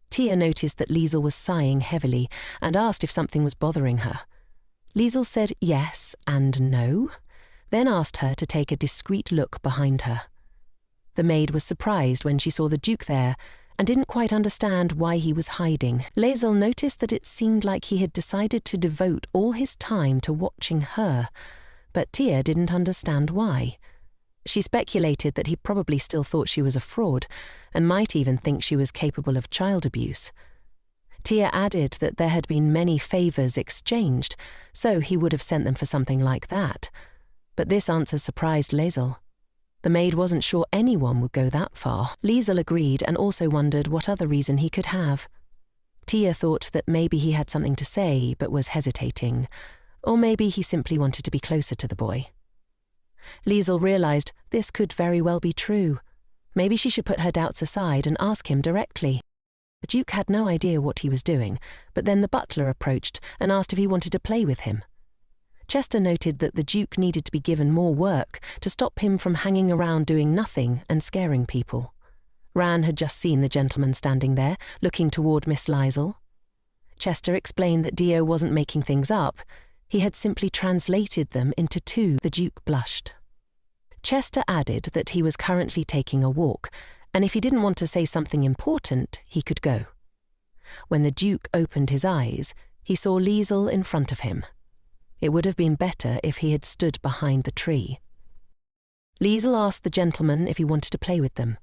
Tia noticed that Liesel was sighing heavily and asked if something was bothering her. Liesel said yes and no. then asked her to take a discreet look behind her. The maid was surprised when she saw the Duke there and didn't quite understand why he was hiding. Liesl noticed that it seemed like he had decided to devote all his time to watching her, but Tia didn't understand why. She speculated that he probably still thought she was a fraud and might even think she was capable of child abuse. Tia added that there had been many favours exchanged, so he would have sent them for something like that. But this answer surprised Liesl. The maid wasn't sure anyone would go that far. Liesl agreed and also wondered what other reason he could have. Tia thought that maybe he had something to say but was hesitating, or maybe he simply wanted to be closer to the boy. Liesl realised this could very well be true. Maybe she should put her doubts aside and ask him directly. The Duke had no idea what he was doing, but then the butler approached and asked if he wanted to play with him. Chester noted that the Duke needed to be given more work to stop him from hanging around doing nothing and scaring people. Ran had just seen the gentleman standing there, looking toward Miss Liesl. Chester explained that Dio wasn't making things up. He had simply translated them into two. The Duke blushed. Chester added that he was currently taking a walk, and if he didn't want to say something important, he could go. When the Duke opened his eyes, he saw Liesl in front of him. It would have been better if he had stood behind the tree. Liesl asked the gentleman if he wanted to play with them.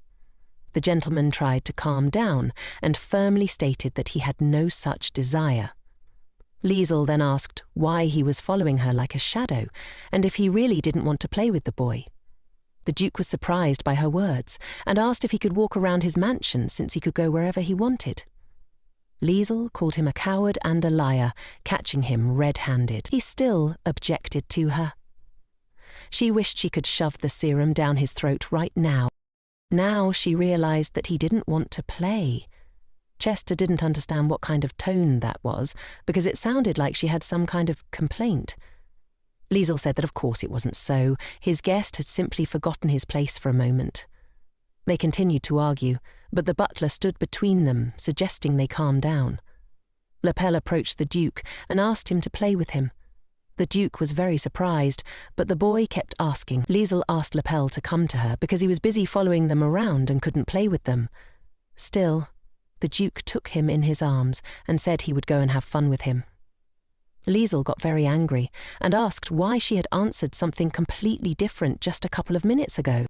The gentleman tried to calm down and firmly stated that he had no such desire. Liesl then asked why he was following her like a shadow and if he really didn't want to play with the boy. The Duke was surprised by her words and asked if he could walk around his mansion since he could go wherever he wanted. Liesl called him a coward and a liar, catching him red-handed. He still objected to her. She wished she could shove the serum down his throat right now. Now she realised that he didn't want to play. Chester didn't understand what kind of tone that was, because it sounded like she had some kind of complaint. Liesl said that of course it wasn't so. His guest had simply forgotten his place for a moment. They continued to argue, but the butler stood between them, suggesting they calm down. Lepel approached the Duke and asked him to play with him. The Duke was very surprised, but the boy kept asking. Liesl asked Lepel to come to her because he was busy following them around and couldn't play with them. Still, the Duke took him in his arms and said he would go and have fun with him. Liesl got very angry and asked why she had answered something completely different just a couple of minutes ago.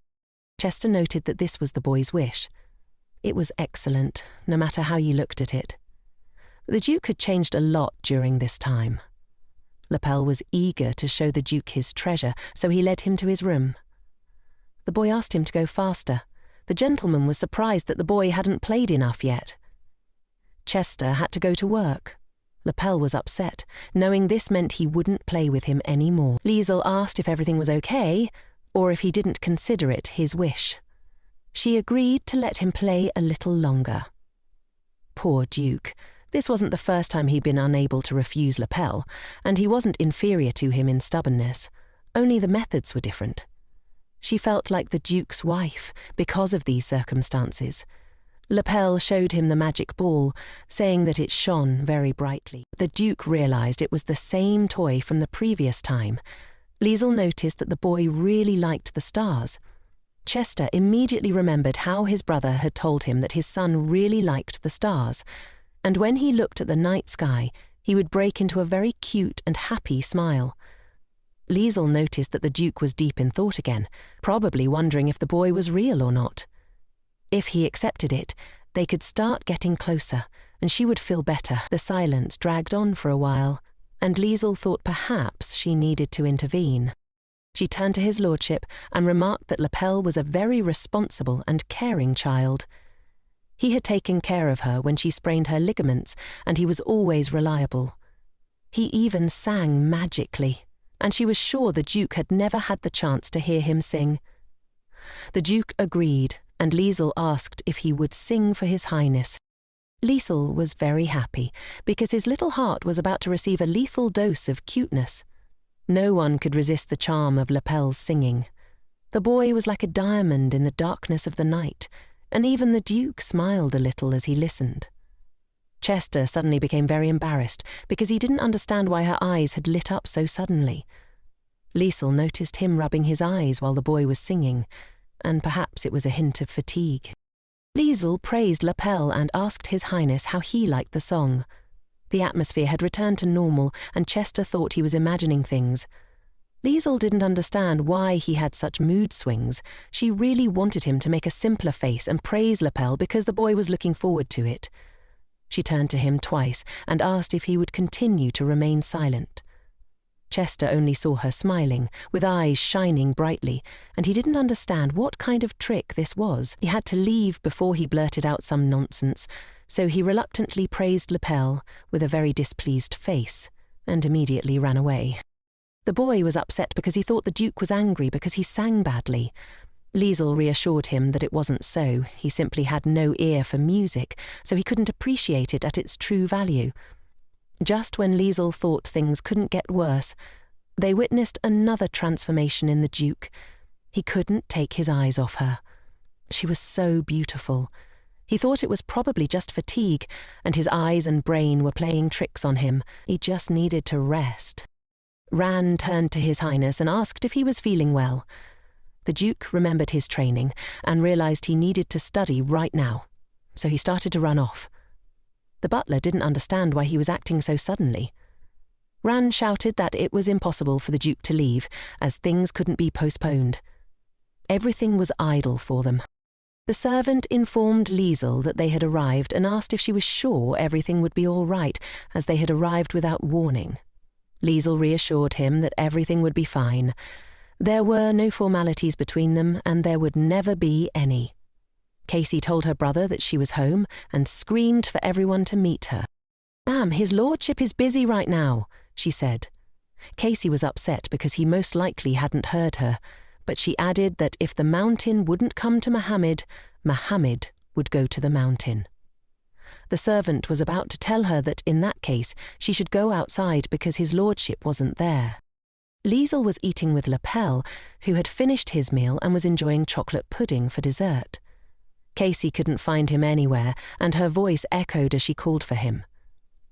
Chester noted that this was the boy's wish. It was excellent, no matter how you looked at it. The Duke had changed a lot during this time. Lepel was eager to show the Duke his treasure, so he led him to his room. The boy asked him to go faster. The gentleman was surprised that the boy hadn't played enough yet. Chester had to go to work. Lepel was upset, knowing this meant he wouldn't play with him anymore. Liesl asked if everything was okay, or if he didn't consider it his wish. She agreed to let him play a little longer. Poor Duke. This wasn't the first time he'd been unable to refuse Lepel, and he wasn't inferior to him in stubbornness. Only the methods were different. She felt like the Duke's wife because of these circumstances. Lepel showed him the magic ball, saying that it shone very brightly. The Duke realised it was the same toy from the previous time. Liesl noticed that the boy really liked the stars. Chester immediately remembered how his brother had told him that his son really liked the stars, and when he looked at the night sky, he would break into a very cute and happy smile. Liesl noticed that the Duke was deep in thought again, probably wondering if the boy was real or not. If he accepted it, they could start getting closer, and she would feel better. The silence dragged on for a while, and Liesl thought perhaps she needed to intervene. She turned to his lordship and remarked that Lepel was a very responsible and caring child. He had taken care of her when she sprained her ligaments, and he was always reliable. He even sang magically, and she was sure the Duke had never had the chance to hear him sing. The Duke agreed, and Liesl asked if he would sing for His Highness. Liesl was very happy, because his little heart was about to receive a lethal dose of cuteness. No one could resist the charm of Lepel's singing. The boy was like a diamond in the darkness of the night, and even the Duke smiled a little as he listened. Chester suddenly became very embarrassed because he didn't understand why her eyes had lit up so suddenly. Liesel noticed him rubbing his eyes while the boy was singing, and perhaps it was a hint of fatigue. Liesel praised Lapel and asked His Highness how he liked the song. The atmosphere had returned to normal, and Chester thought he was imagining things. Liesel didn't understand why he had such mood swings. She really wanted him to make a simpler face and praise Lapel because the boy was looking forward to it. She turned to him twice and asked if he would continue to remain silent. Chester only saw her smiling, with eyes shining brightly, and he didn't understand what kind of trick this was. He had to leave before he blurted out some nonsense, so he reluctantly praised Lapel with a very displeased face, and immediately ran away. The boy was upset because he thought the Duke was angry because he sang badly. Liesel reassured him that it wasn't so. He simply had no ear for music, so he couldn't appreciate it at its true value. Just when Liesel thought things couldn't get worse, they witnessed another transformation in the Duke. He couldn't take his eyes off her. She was so beautiful. He thought it was probably just fatigue, and his eyes and brain were playing tricks on him. He just needed to rest. Ran turned to His Highness and asked if he was feeling well. The Duke remembered his training and realized he needed to study right now, so he started to run off. The butler didn't understand why he was acting so suddenly. Ran shouted that it was impossible for the Duke to leave, as things couldn't be postponed. Everything was idle for them. The servant informed Liesel that they had arrived and asked if she was sure everything would be all right, as they had arrived without warning. Liesel reassured him that everything would be fine. There were no formalities between them, and there would never be any. Casey told her brother that she was home and screamed for everyone to meet her. "Damn, his lordship is busy right now," she said. Casey was upset because he most likely hadn't heard her, but she added that if the mountain wouldn't come to Muhammad, Muhammad would go to the mountain. The servant was about to tell her that in that case she should go outside because his lordship wasn't there. Liesel was eating with Lapel, who had finished his meal and was enjoying chocolate pudding for dessert. Casey couldn't find him anywhere, and her voice echoed as she called for him.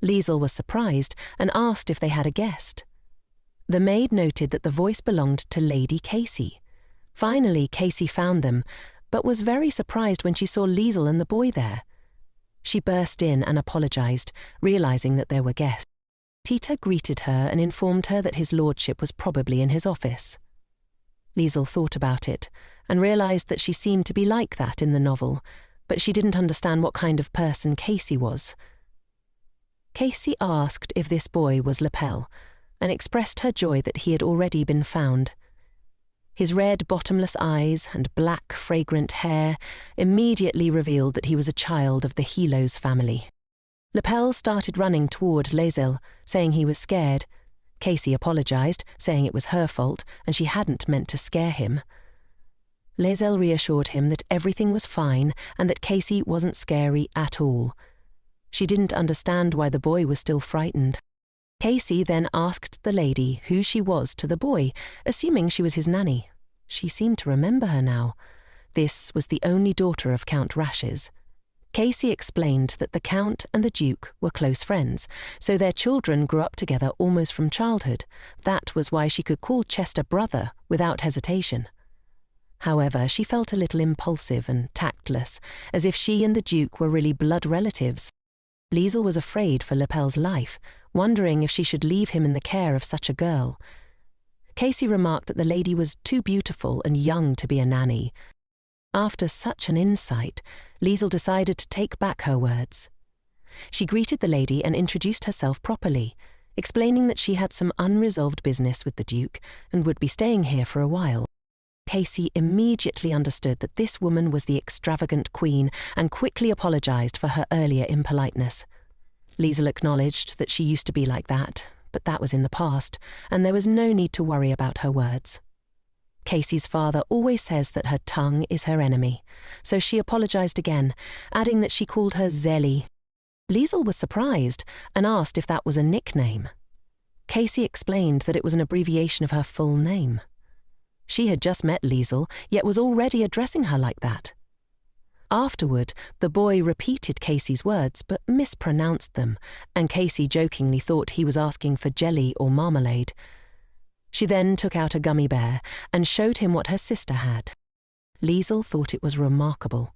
Liesel was surprised and asked if they had a guest. The maid noted that the voice belonged to Lady Casey. Finally, Casey found them, but was very surprised when she saw Liesel and the boy there. She burst in and apologized, realizing that there were guests. Tita greeted her and informed her that his lordship was probably in his office. Liesel thought about it and realized that she seemed to be like that in the novel, but she didn't understand what kind of person Casey was. Casey asked if this boy was Lapel and expressed her joy that he had already been found. His red, bottomless eyes and black, fragrant hair immediately revealed that he was a child of the Helos family. Lapel started running toward Liesel, saying he was scared. Casey apologized, saying it was her fault and she hadn't meant to scare him. Liesel reassured him that everything was fine and that Casey wasn't scary at all. She didn't understand why the boy was still frightened. Casey then asked the lady who she was to the boy, assuming she was his nanny. She seemed to remember her now. This was the only daughter of Count Rashes. Casey explained that the Count and the Duke were close friends, so their children grew up together almost from childhood. That was why she could call Chester brother without hesitation. However, she felt a little impulsive and tactless, as if she and the Duke were really blood relatives. Liesel was afraid for Lapel's life, wondering if she should leave him in the care of such a girl. Casey remarked that the lady was too beautiful and young to be a nanny. After such an insight, Liesel decided to take back her words. She greeted the lady and introduced herself properly, explaining that she had some unresolved business with the Duke and would be staying here for a while. Casey immediately understood that this woman was the extravagant queen and quickly apologized for her earlier impoliteness. Liesel acknowledged that she used to be like that, but that was in the past, and there was no need to worry about her words. Casey's father always says that her tongue is her enemy, so she apologized again, adding that she called her Zelly. Liesel was surprised and asked if that was a nickname. Casey explained that it was an abbreviation of her full name. She had just met Liesel, yet was already addressing her like that. Afterward, the boy repeated Casey's words but mispronounced them, and Casey jokingly thought he was asking for jelly or marmalade. She then took out a gummy bear and showed him what her sister had. Liesl thought it was remarkable.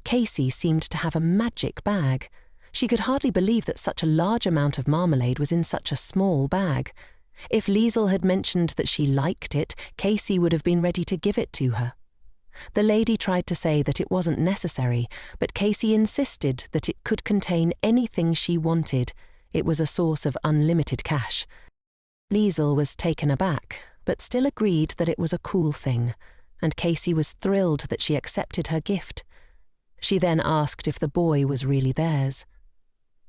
Casey seemed to have a magic bag. She could hardly believe that such a large amount of marmalade was in such a small bag. If Liesl had mentioned that she liked it, Casey would have been ready to give it to her. The lady tried to say that it wasn't necessary, but Casey insisted that it could contain anything she wanted. It was a source of unlimited cash. Liesl was taken aback, but still agreed that it was a cool thing, and Casey was thrilled that she accepted her gift. She then asked if the boy was really theirs.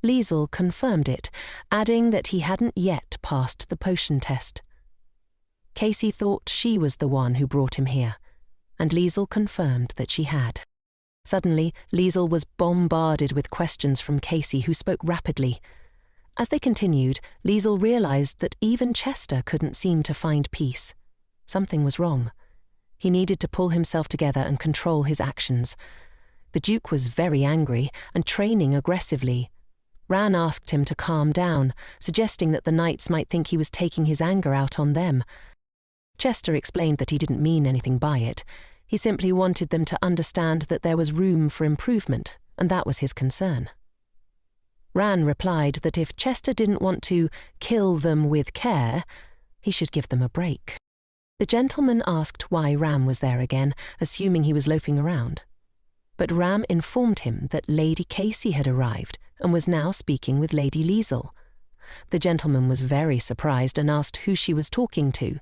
Liesl confirmed it, adding that he hadn't yet passed the potion test. Casey thought she was the one who brought him here, and Liesl confirmed that she had. Suddenly, Liesl was bombarded with questions from Casey, who spoke rapidly. As they continued, Liesl realized that even Chester couldn't seem to find peace. Something was wrong. He needed to pull himself together and control his actions. The Duke was very angry and training aggressively. Ran asked him to calm down, suggesting that the knights might think he was taking his anger out on them. Chester explained that he didn't mean anything by it. He simply wanted them to understand that there was room for improvement, and that was his concern. Ran replied that if Chester didn't want to kill them with care, he should give them a break. The gentleman asked why Ram was there again, assuming he was loafing around. But Ram informed him that Lady Casey had arrived and was now speaking with Lady Liesl. The gentleman was very surprised and asked who she was talking to.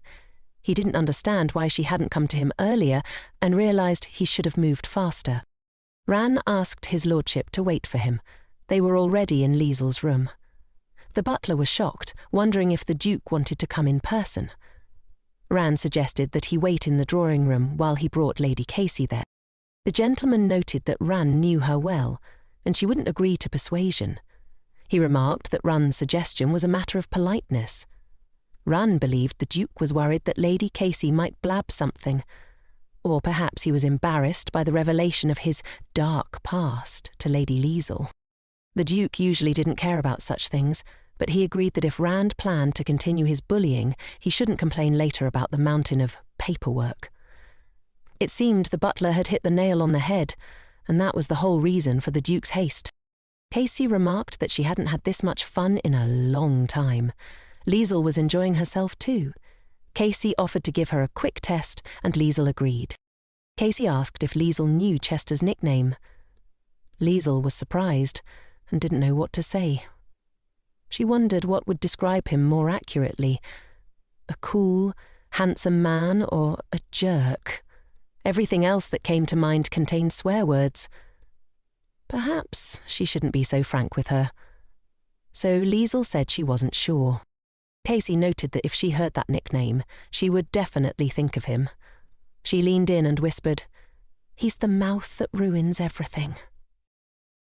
He didn't understand why she hadn't come to him earlier and realized he should have moved faster. Ran asked his lordship to wait for him. They were already in Liesl's room. The butler was shocked, wondering if the Duke wanted to come in person. Ran suggested that he wait in the drawing room while he brought Lady Casey there. The gentleman noted that Ran knew her well, and she wouldn't agree to persuasion. He remarked that Ran's suggestion was a matter of politeness. Ran believed the Duke was worried that Lady Casey might blab something, or perhaps he was embarrassed by the revelation of his dark past to Lady Liesl. The Duke usually didn't care about such things, but he agreed that if Rand planned to continue his bullying, he shouldn't complain later about the mountain of paperwork. It seemed the butler had hit the nail on the head, and that was the whole reason for the Duke's haste. Casey remarked that she hadn't had this much fun in a long time. Liesl was enjoying herself too. Casey offered to give her a quick test, and Liesl agreed. Casey asked if Liesl knew Chester's nickname. Liesl was surprised and didn't know what to say. She wondered what would describe him more accurately. A cool, handsome man or a jerk? Everything else that came to mind contained swear words. Perhaps she shouldn't be so frank with her. So Liesl said she wasn't sure. Casey noted that if she heard that nickname, she would definitely think of him. She leaned in and whispered, "He's the mouth that ruins everything."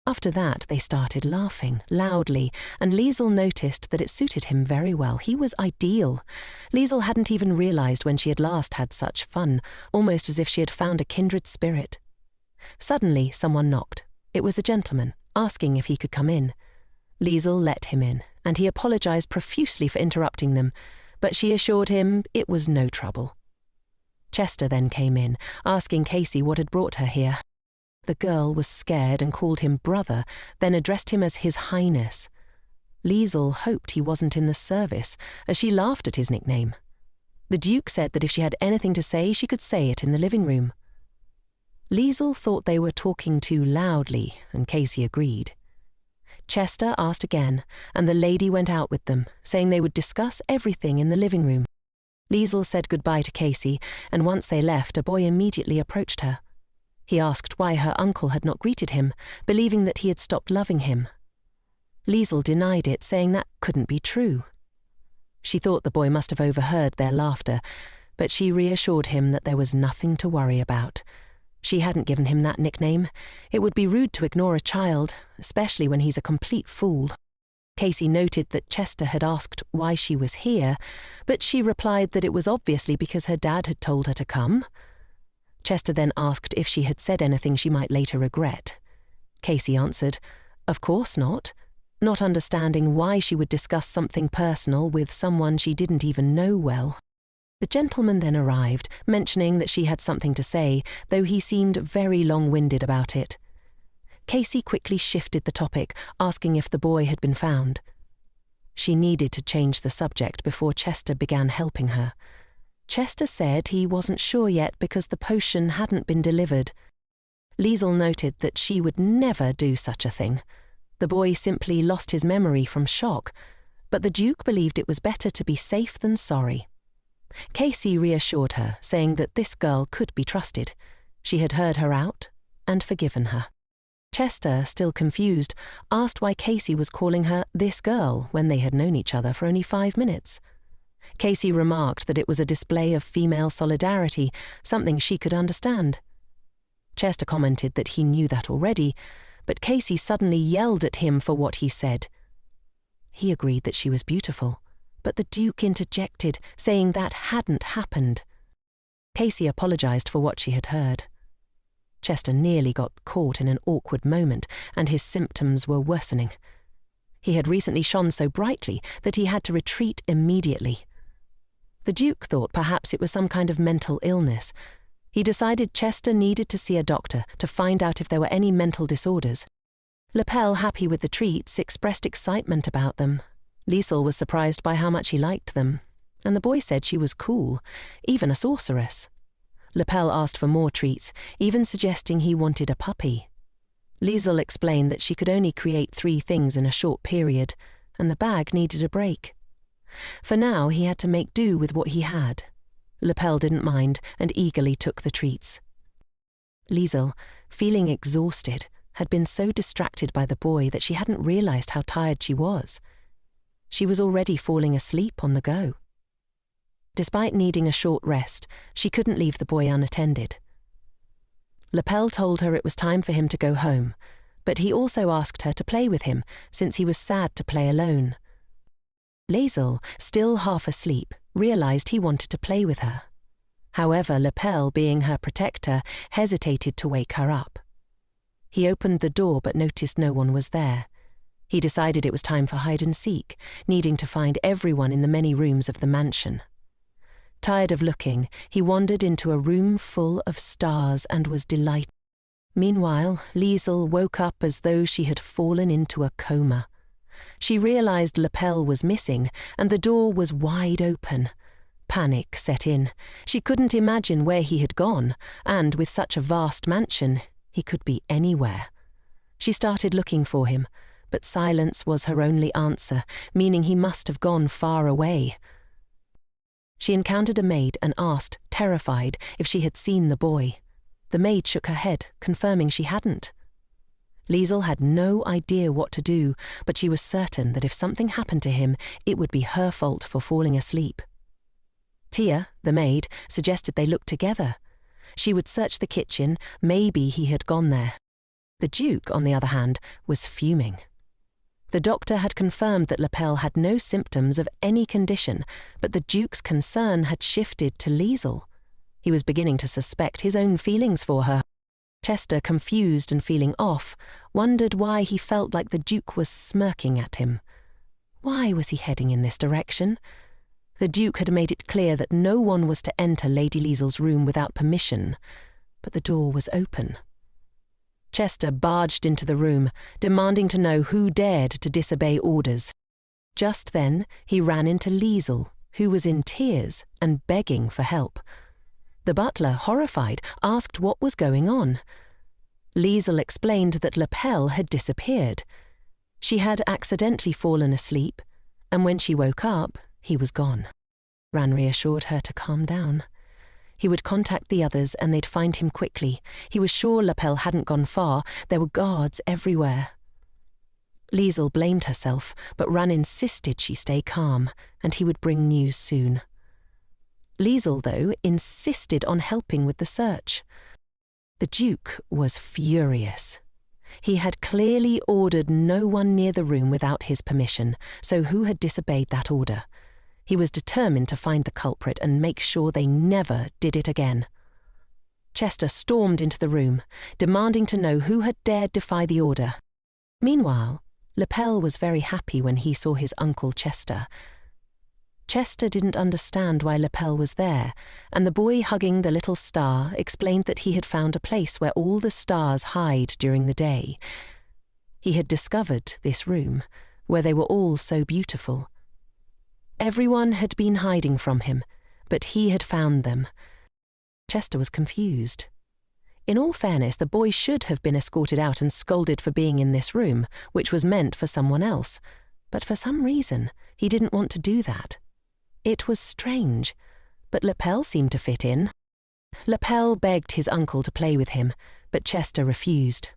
After that, they started laughing, loudly, and Liesl noticed that it suited him very well. He was ideal. Liesl hadn't even realized when she had last had such fun, almost as if she had found a kindred spirit. Suddenly, someone knocked. It was the gentleman, asking if he could come in. Liesl let him in, and he apologized profusely for interrupting them, but she assured him it was no trouble. Chester then came in, asking Casey what had brought her here. The girl was scared and called him brother, then addressed him as His Highness. Liesl hoped he wasn't in the service, as she laughed at his nickname. The Duke said that if she had anything to say, she could say it in the living room. Liesl thought they were talking too loudly, and Casey agreed. Chester asked again, and the lady went out with them, saying they would discuss everything in the living room. Liesl said goodbye to Casey, and once they left, a boy immediately approached her. He asked why her uncle had not greeted him, believing that he had stopped loving him. Liesl denied it, saying that couldn't be true. She thought the boy must have overheard their laughter, but she reassured him that there was nothing to worry about. She hadn't given him that nickname. It would be rude to ignore a child, especially when he's a complete fool. Casey noted that Chester had asked why she was here, but she replied that it was obviously because her dad had told her to come. Chester then asked if she had said anything she might later regret. Casey answered, "Of course not," not understanding why she would discuss something personal with someone she didn't even know well. The gentleman then arrived, mentioning that she had something to say, though he seemed very long-winded about it. Casey quickly shifted the topic, asking if the boy had been found. She needed to change the subject before Chester began helping her. Chester said he wasn't sure yet because the potion hadn't been delivered. Liesel noted that she would never do such a thing. The boy simply lost his memory from shock, but the Duke believed it was better to be safe than sorry. Casey reassured her, saying that this girl could be trusted. She had heard her out and forgiven her. Chester, still confused, asked why Casey was calling her this girl when they had known each other for only 5 minutes. Casey remarked that it was a display of female solidarity, something she could understand. Chester commented that he knew that already, but Casey suddenly yelled at him for what he said. He agreed that she was beautiful, but the Duke interjected, saying that hadn't happened. Casey apologized for what she had heard. Chester nearly got caught in an awkward moment, and his symptoms were worsening. He had recently shone so brightly that he had to retreat immediately. The Duke thought perhaps it was some kind of mental illness. He decided Chester needed to see a doctor to find out if there were any mental disorders. Lapel, happy with the treats, expressed excitement about them. Liesel was surprised by how much he liked them, and the boy said she was cool, even a sorceress. Lapel asked for more treats, even suggesting he wanted a puppy. Liesel explained that she could only create 3 things in a short period, and the bag needed a break. For now, he had to make do with what he had. Lapel didn't mind and eagerly took the treats. Liesel, feeling exhausted, had been so distracted by the boy that she hadn't realized how tired she was. She was already falling asleep on the go. Despite needing a short rest, she couldn't leave the boy unattended. Lapel told her it was time for him to go home, but he also asked her to play with him, since he was sad to play alone. Liesel, still half asleep, realized he wanted to play with her. However, Lapel, being her protector, hesitated to wake her up. He opened the door but noticed no one was there. He decided it was time for hide and seek, needing to find everyone in the many rooms of the mansion. Tired of looking, he wandered into a room full of stars and was delighted. Meanwhile, Liesel woke up as though she had fallen into a coma. She realized Lapel was missing, and the door was wide open. Panic set in. She couldn't imagine where he had gone, and with such a vast mansion, he could be anywhere. She started looking for him, but silence was her only answer, meaning he must have gone far away. She encountered a maid and asked, terrified, if she had seen the boy. The maid shook her head, confirming she hadn't. Liesel had no idea what to do, but she was certain that if something happened to him, it would be her fault for falling asleep. Tia, the maid, suggested they look together. She would search the kitchen, maybe he had gone there. The Duke, on the other hand, was fuming. The doctor had confirmed that Lapel had no symptoms of any condition, but the Duke's concern had shifted to Liesel. He was beginning to suspect his own feelings for her. Chester, confused and feeling off, wondered why he felt like the Duke was smirking at him. Why was he heading in this direction? The Duke had made it clear that no one was to enter Lady Liesel's room without permission, but the door was open. Chester barged into the room, demanding to know who dared to disobey orders. Just then, he ran into Liesel, who was in tears and begging for help. The butler, horrified, asked what was going on. Liesel explained that Lapel had disappeared. She had accidentally fallen asleep, and when she woke up, he was gone. Ran reassured her to calm down. He would contact the others and they'd find him quickly. He was sure Lapel hadn't gone far. There were guards everywhere. Liesel blamed herself, but Ran insisted she stay calm, and he would bring news soon. Liesel, though, insisted on helping with the search. The Duke was furious. He had clearly ordered no one near the room without his permission, so who had disobeyed that order? He was determined to find the culprit and make sure they never did it again. Chester stormed into the room, demanding to know who had dared defy the order. Meanwhile, Lapel was very happy when he saw his Uncle Chester. Chester didn't understand why Lapel was there, and the boy hugging the little star explained that he had found a place where all the stars hide during the day. He had discovered this room, where they were all so beautiful. Everyone had been hiding from him, but he had found them. Chester was confused. In all fairness, the boy should have been escorted out and scolded for being in this room, which was meant for someone else, but for some reason, he didn't want to do that. It was strange, but Lapel seemed to fit in. Lapel begged his uncle to play with him, but Chester refused.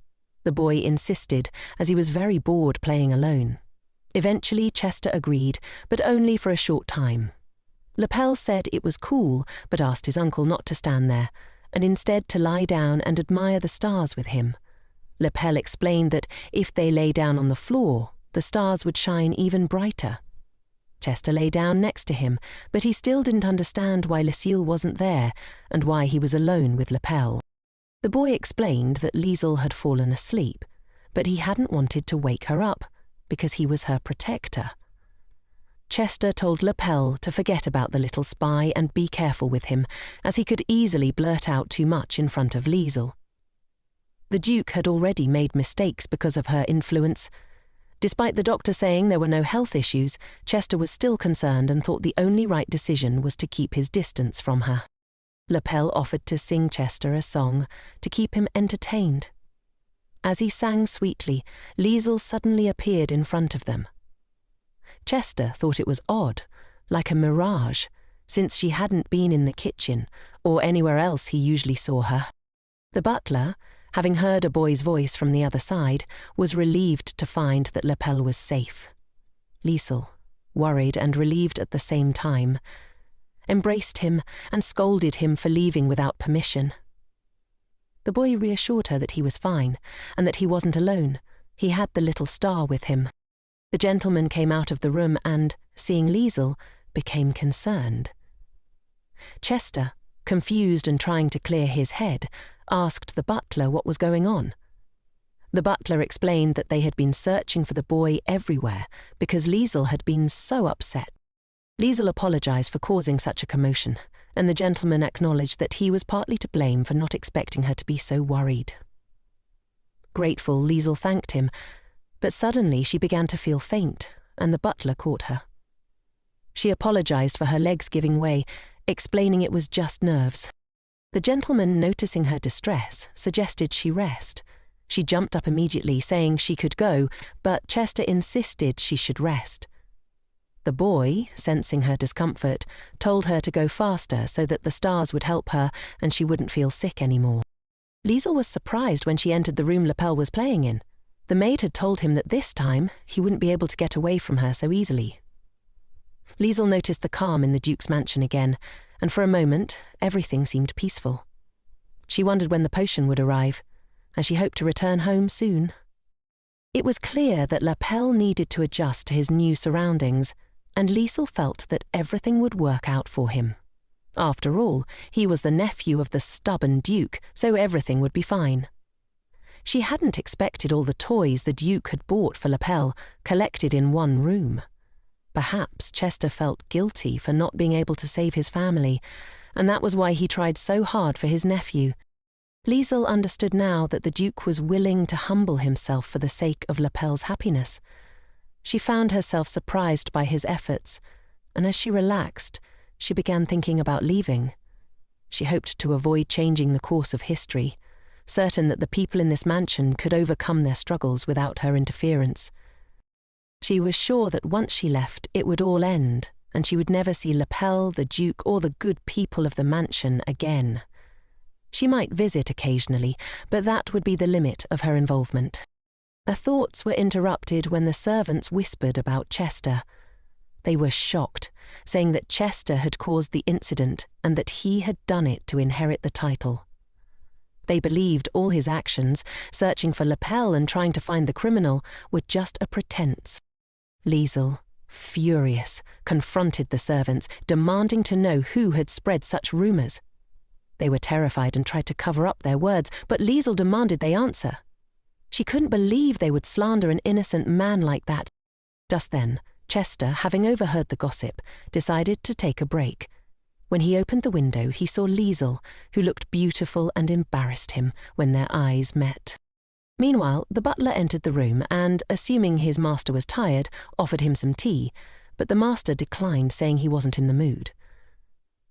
The boy insisted, as he was very bored playing alone. Eventually, Chester agreed, but only for a short time. Lapel said it was cool, but asked his uncle not to stand there, and instead to lie down and admire the stars with him. Lapel explained that if they lay down on the floor, the stars would shine even brighter. Chester lay down next to him, but he still didn't understand why Lucille wasn't there and why he was alone with Lapel. The boy explained that Liesel had fallen asleep, but he hadn't wanted to wake her up because he was her protector. Chester told Lapel to forget about the little spy and be careful with him, as he could easily blurt out too much in front of Liesel. The Duke had already made mistakes because of her influence. Despite the doctor saying there were no health issues, Chester was still concerned and thought the only right decision was to keep his distance from her. Lapel offered to sing Chester a song to keep him entertained. As he sang sweetly, Liesel suddenly appeared in front of them. Chester thought it was odd, like a mirage, since she hadn't been in the kitchen or anywhere else he usually saw her. The butler, having heard a boy's voice from the other side, was relieved to find that Lapel was safe. Liesel, worried and relieved at the same time, embraced him and scolded him for leaving without permission. The boy reassured her that he was fine and that he wasn't alone. He had the little star with him. The gentleman came out of the room and, seeing Liesel, became concerned. Chester, confused and trying to clear his head, asked the butler what was going on. The butler explained that they had been searching for the boy everywhere because Liesel had been so upset. Liesel apologized for causing such a commotion, and the gentleman acknowledged that he was partly to blame for not expecting her to be so worried. Grateful, Liesel thanked him, but suddenly she began to feel faint, and the butler caught her. She apologized for her legs giving way, explaining it was just nerves. The gentleman, noticing her distress, suggested she rest. She jumped up immediately, saying she could go, but Chester insisted she should rest. The boy, sensing her discomfort, told her to go faster so that the stars would help her and she wouldn't feel sick anymore. Liesel was surprised when she entered the room Lapel was playing in. The maid had told him that this time he wouldn't be able to get away from her so easily. Liesel noticed the calm in the Duke's mansion again, and for a moment everything seemed peaceful. She wondered when the potion would arrive, and she hoped to return home soon. It was clear that Lapel needed to adjust to his new surroundings, and Liesel felt that everything would work out for him. After all, he was the nephew of the stubborn Duke, so everything would be fine. She hadn't expected all the toys the Duke had bought for Lapel collected in one room. Perhaps Chester felt guilty for not being able to save his family, and that was why he tried so hard for his nephew. Liesel understood now that the Duke was willing to humble himself for the sake of Lapel's happiness. She found herself surprised by his efforts, and as she relaxed, she began thinking about leaving. She hoped to avoid changing the course of history, certain that the people in this mansion could overcome their struggles without her interference. She was sure that once she left, it would all end, and she would never see Lapel, the Duke, or the good people of the mansion again. She might visit occasionally, but that would be the limit of her involvement. Her thoughts were interrupted when the servants whispered about Chester. They were shocked, saying that Chester had caused the incident and that he had done it to inherit the title. They believed all his actions, searching for Lapel and trying to find the criminal, were just a pretense. Liesel, furious, confronted the servants, demanding to know who had spread such rumors. They were terrified and tried to cover up their words, but Liesel demanded they answer. She couldn't believe they would slander an innocent man like that. Just then, Chester, having overheard the gossip, decided to take a break. When he opened the window, he saw Liesel, who looked beautiful and embarrassed him when their eyes met. Meanwhile, the butler entered the room and, assuming his master was tired, offered him some tea, but the master declined, saying he wasn't in the mood.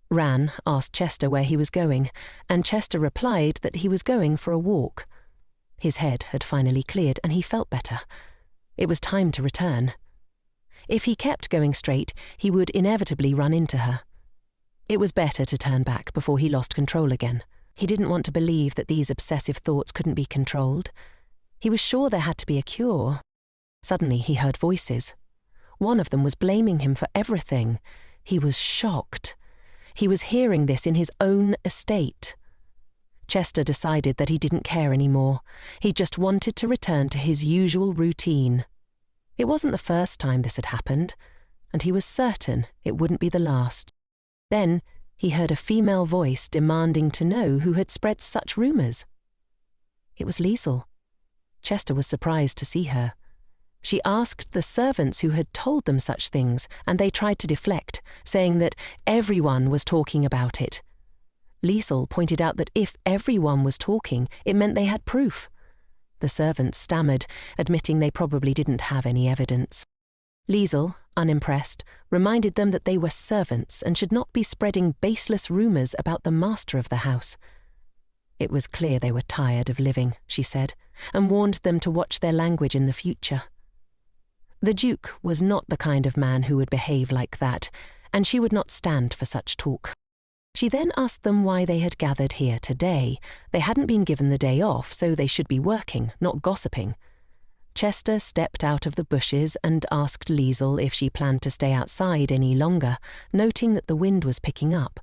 Ran asked Chester where he was going, and Chester replied that he was going for a walk. His head had finally cleared and he felt better. It was time to return. If he kept going straight, he would inevitably run into her. It was better to turn back before he lost control again. He didn't want to believe that these obsessive thoughts couldn't be controlled. He was sure there had to be a cure. Suddenly he heard voices. One of them was blaming him for everything. He was shocked. He was hearing this in his own estate. Chester decided that he didn't care anymore. He just wanted to return to his usual routine. It wasn't the first time this had happened, and he was certain it wouldn't be the last. Then he heard a female voice demanding to know who had spread such rumours. It was Liesel. Chester was surprised to see her. She asked the servants who had told them such things, and they tried to deflect, saying that everyone was talking about it. Liesel pointed out that if everyone was talking, it meant they had proof. The servants stammered, admitting they probably didn't have any evidence. Liesel, unimpressed, reminded them that they were servants and should not be spreading baseless rumours about the master of the house. It was clear they were tired of living, she said, and warned them to watch their language in the future. The Duke was not the kind of man who would behave like that, and she would not stand for such talk. She then asked them why they had gathered here today. They hadn't been given the day off, so they should be working, not gossiping. Chester stepped out of the bushes and asked Liesel if she planned to stay outside any longer, noting that the wind was picking up.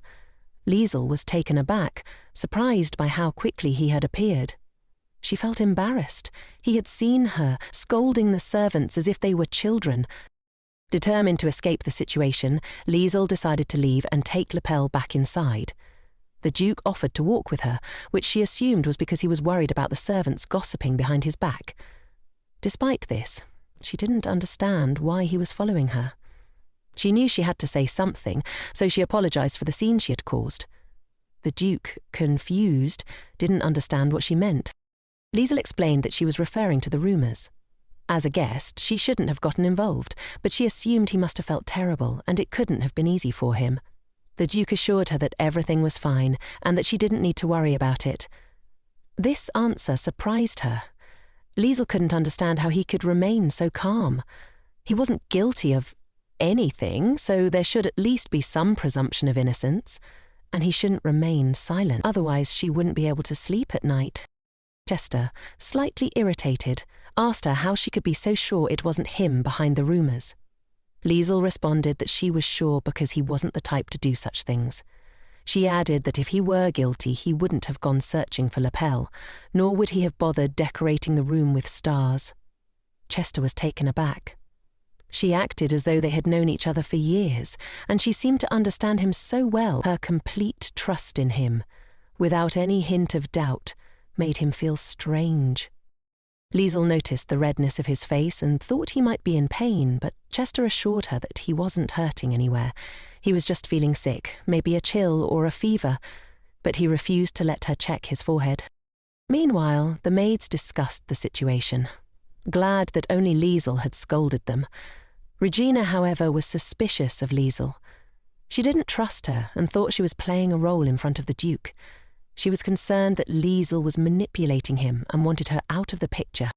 Liesel was taken aback, surprised by how quickly he had appeared. She felt embarrassed. He had seen her, scolding the servants as if they were children. Determined to escape the situation, Liesel decided to leave and take Lapel back inside. The Duke offered to walk with her, which she assumed was because he was worried about the servants gossiping behind his back. Despite this, she didn't understand why he was following her. She knew she had to say something, so she apologized for the scene she had caused. The Duke, confused, didn't understand what she meant. Liesel explained that she was referring to the rumours. As a guest, she shouldn't have gotten involved, but she assumed he must have felt terrible, and it couldn't have been easy for him. The Duke assured her that everything was fine, and that she didn't need to worry about it. This answer surprised her. Liesel couldn't understand how he could remain so calm. He wasn't guilty of anything, so there should at least be some presumption of innocence, and he shouldn't remain silent, otherwise she wouldn't be able to sleep at night. Chester, slightly irritated, asked her how she could be so sure it wasn't him behind the rumours. Liesel responded that she was sure because he wasn't the type to do such things. She added that if he were guilty, he wouldn't have gone searching for Lapel, nor would he have bothered decorating the room with stars. Chester was taken aback. She acted as though they had known each other for years, and she seemed to understand him so well. Her complete trust in him, without any hint of doubt, made him feel strange. Liesel noticed the redness of his face and thought he might be in pain, but Chester assured her that he wasn't hurting anywhere. He was just feeling sick, maybe a chill or a fever, but he refused to let her check his forehead. Meanwhile, the maids discussed the situation, glad that only Liesel had scolded them. Regina, however, was suspicious of Liesel. She didn't trust her and thought she was playing a role in front of the Duke. She was concerned that Liesel was manipulating him and wanted her out of the picture.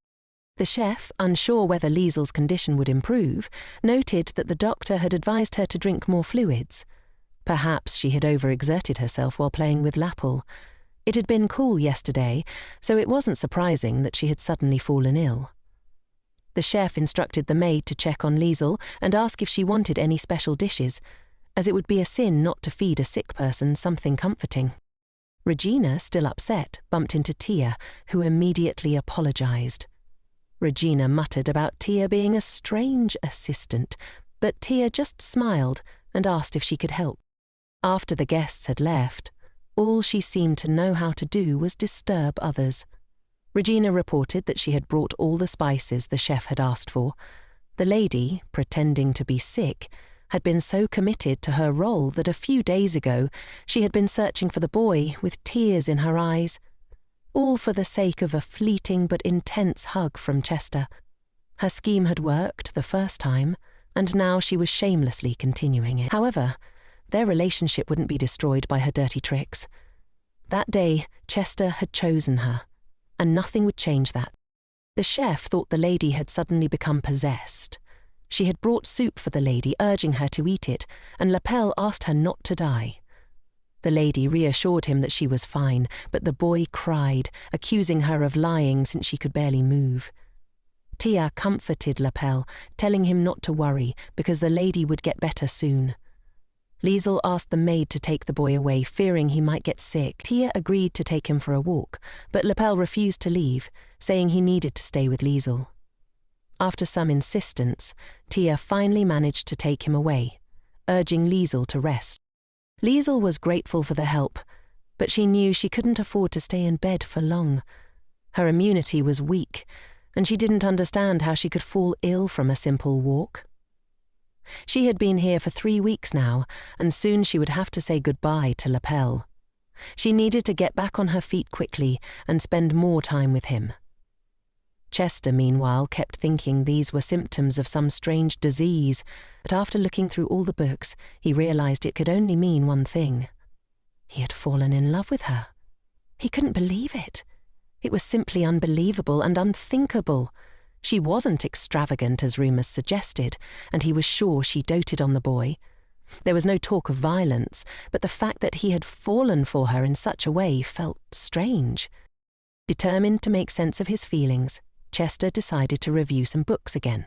The chef, unsure whether Liesel's condition would improve, noted that the doctor had advised her to drink more fluids. Perhaps she had overexerted herself while playing with Lapel. It had been cool yesterday, so it wasn't surprising that she had suddenly fallen ill. The chef instructed the maid to check on Liesel and ask if she wanted any special dishes, as it would be a sin not to feed a sick person something comforting. Regina, still upset, bumped into Tia, who immediately apologized. Regina muttered about Tia being a strange assistant, but Tia just smiled and asked if she could help. After the guests had left, all she seemed to know how to do was disturb others. Regina reported that she had brought all the spices the chef had asked for. The lady, pretending to be sick, had been so committed to her role that a few days ago she had been searching for the boy with tears in her eyes, all for the sake of a fleeting but intense hug from Chester. Her scheme had worked the first time, and now she was shamelessly continuing it. However, their relationship wouldn't be destroyed by her dirty tricks. That day, Chester had chosen her, and nothing would change that. The chef thought the lady had suddenly become possessed. She had brought soup for the lady, urging her to eat it, and Lapel asked her not to die. The lady reassured him that she was fine, but the boy cried, accusing her of lying since she could barely move. Tia comforted Lapel, telling him not to worry because the lady would get better soon. Liesel asked the maid to take the boy away, fearing he might get sick. Tia agreed to take him for a walk, but Lapel refused to leave, saying he needed to stay with Liesel. After some insistence, Tia finally managed to take him away, urging Liesel to rest. Liesel was grateful for the help, but she knew she couldn't afford to stay in bed for long. Her immunity was weak, and she didn't understand how she could fall ill from a simple walk. She had been here for 3 weeks now, and soon she would have to say goodbye to Lapel. She needed to get back on her feet quickly and spend more time with him. Chester, meanwhile, kept thinking these were symptoms of some strange disease, but after looking through all the books, he realized it could only mean one thing. He had fallen in love with her. He couldn't believe it. It was simply unbelievable and unthinkable. She wasn't extravagant as rumours suggested, and he was sure she doted on the boy. There was no talk of violence, but the fact that he had fallen for her in such a way felt strange. Determined to make sense of his feelings, Chester decided to review some books again.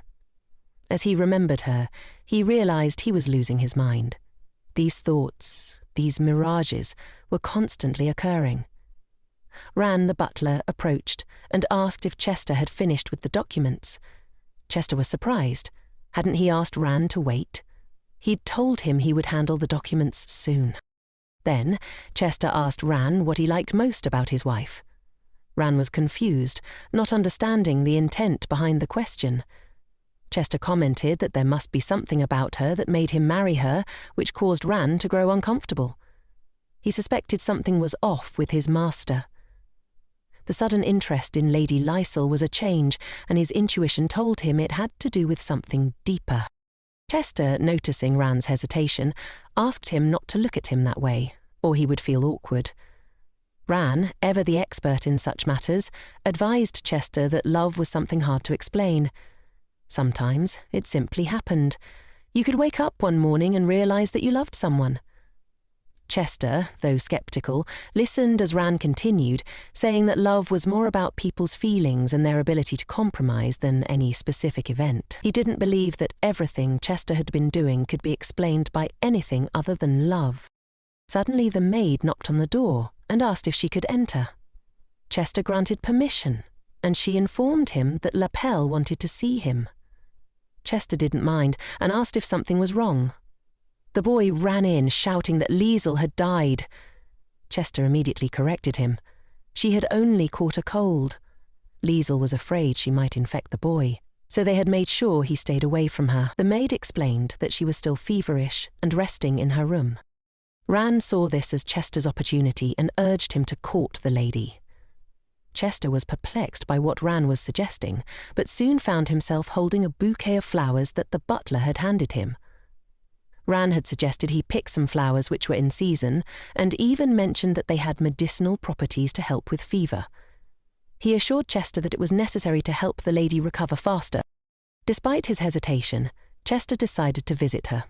As he remembered her, he realized he was losing his mind. These thoughts, these mirages, were constantly occurring. Ran, the butler, approached and asked if Chester had finished with the documents. Chester was surprised. Hadn't he asked Ran to wait? He'd told him he would handle the documents soon. Then, Chester asked Ran what he liked most about his wife. Ran was confused, not understanding the intent behind the question. Chester commented that there must be something about her that made him marry her, which caused Ran to grow uncomfortable. He suspected something was off with his master. The sudden interest in Lady Lysel was a change, and his intuition told him it had to do with something deeper. Chester, noticing Ran's hesitation, asked him not to look at him that way, or he would feel awkward. Ran, ever the expert in such matters, advised Chester that love was something hard to explain. Sometimes it simply happened. You could wake up one morning and realize that you loved someone. Chester, though skeptical, listened as Ran continued, saying that love was more about people's feelings and their ability to compromise than any specific event. He didn't believe that everything Chester had been doing could be explained by anything other than love. Suddenly the maid knocked on the door and asked if she could enter. Chester granted permission, and she informed him that Lapel wanted to see him. Chester didn't mind and asked if something was wrong. The boy ran in, shouting that Liesel had died. Chester immediately corrected him. She had only caught a cold. Liesel was afraid she might infect the boy, so they had made sure he stayed away from her. The maid explained that she was still feverish and resting in her room. Ran saw this as Chester's opportunity and urged him to court the lady. Chester was perplexed by what Ran was suggesting, but soon found himself holding a bouquet of flowers that the butler had handed him. Ran had suggested he pick some flowers which were in season, and even mentioned that they had medicinal properties to help with fever. He assured Chester that it was necessary to help the lady recover faster. Despite his hesitation, Chester decided to visit her.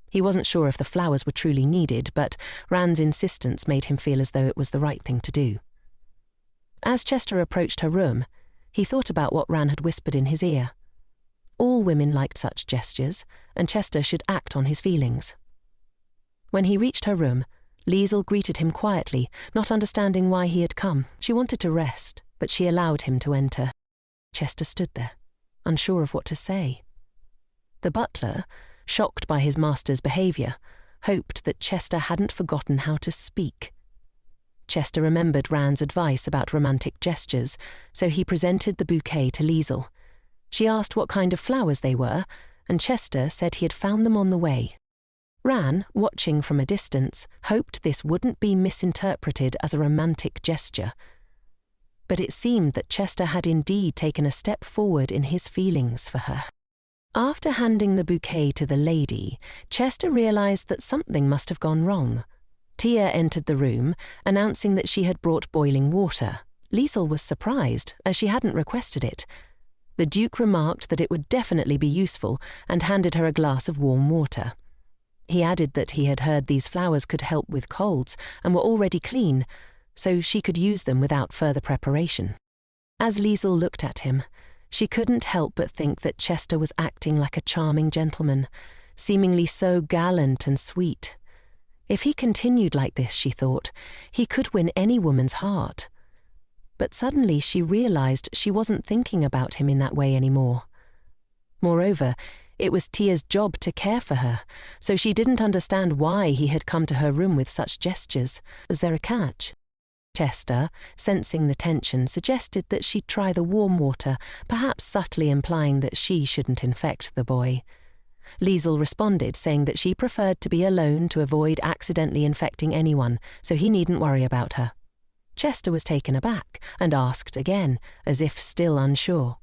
He wasn't sure if the flowers were truly needed, but Ran's insistence made him feel as though it was the right thing to do. As Chester approached her room, he thought about what Ran had whispered in his ear. All women liked such gestures, and Chester should act on his feelings. When he reached her room, Liesel greeted him quietly, not understanding why he had come. She wanted to rest, but she allowed him to enter. Chester stood there, unsure of what to say. The butler, shocked by his master's behaviour, hoped that Chester hadn't forgotten how to speak. Chester remembered Ran's advice about romantic gestures, so he presented the bouquet to Liesel. She asked what kind of flowers they were, and Chester said he had found them on the way. Ran, watching from a distance, hoped this wouldn't be misinterpreted as a romantic gesture. But it seemed that Chester had indeed taken a step forward in his feelings for her. After handing the bouquet to the lady, Chester realized that something must have gone wrong. Tia entered the room, announcing that she had brought boiling water. Liesl was surprised, as she hadn't requested it. The Duke remarked that it would definitely be useful and handed her a glass of warm water. He added that he had heard these flowers could help with colds and were already clean, so she could use them without further preparation. As Liesl looked at him, she couldn't help but think that Chester was acting like a charming gentleman, seemingly so gallant and sweet. If he continued like this, she thought, he could win any woman's heart. But suddenly she realized she wasn't thinking about him in that way anymore. Moreover, it was Tia's job to care for her, so she didn't understand why he had come to her room with such gestures. Was there a catch? Chester, sensing the tension, suggested that she try the warm water, perhaps subtly implying that she shouldn't infect the boy. Liesl responded, saying that she preferred to be alone to avoid accidentally infecting anyone, so he needn't worry about her. Chester was taken aback and asked again, as if still unsure.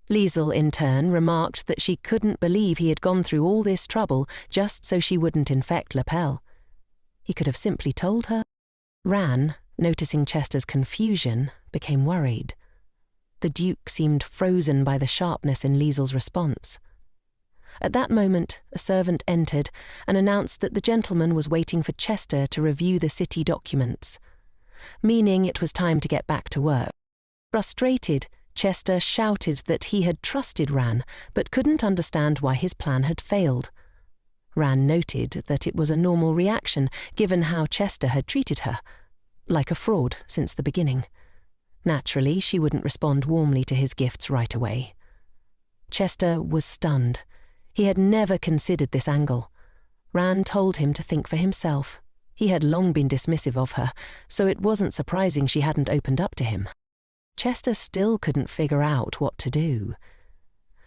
Liesl, in turn, remarked that she couldn't believe he had gone through all this trouble just so she wouldn't infect Lapel. He could have simply told her. Ran, noticing Chester's confusion, became worried. The Duke seemed frozen by the sharpness in Liesl's response. At that moment, a servant entered and announced that the gentleman was waiting for Chester to review the city documents, meaning it was time to get back to work. Frustrated, Chester shouted that he had trusted Ran, but couldn't understand why his plan had failed. Ran noted that it was a normal reaction, given how Chester had treated her, like a fraud since the beginning. Naturally, she wouldn't respond warmly to his gifts right away. Chester was stunned. He had never considered this angle. Ran told him to think for himself. He had long been dismissive of her, so it wasn't surprising she hadn't opened up to him. Chester still couldn't figure out what to do.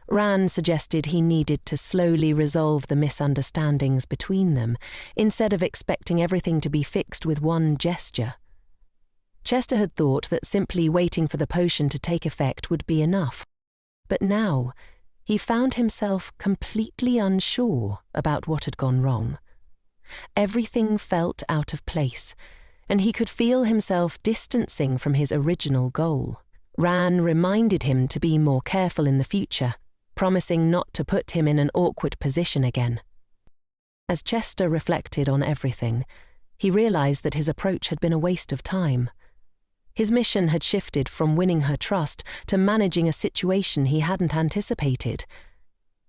Ran suggested he needed to slowly resolve the misunderstandings between them, instead of expecting everything to be fixed with one gesture. Chester had thought that simply waiting for the potion to take effect would be enough. But now, he found himself completely unsure about what had gone wrong. Everything felt out of place, and he could feel himself distancing from his original goal. Ran reminded him to be more careful in the future, promising not to put him in an awkward position again. As Chester reflected on everything, he realized that his approach had been a waste of time. His mission had shifted from winning her trust to managing a situation he hadn't anticipated.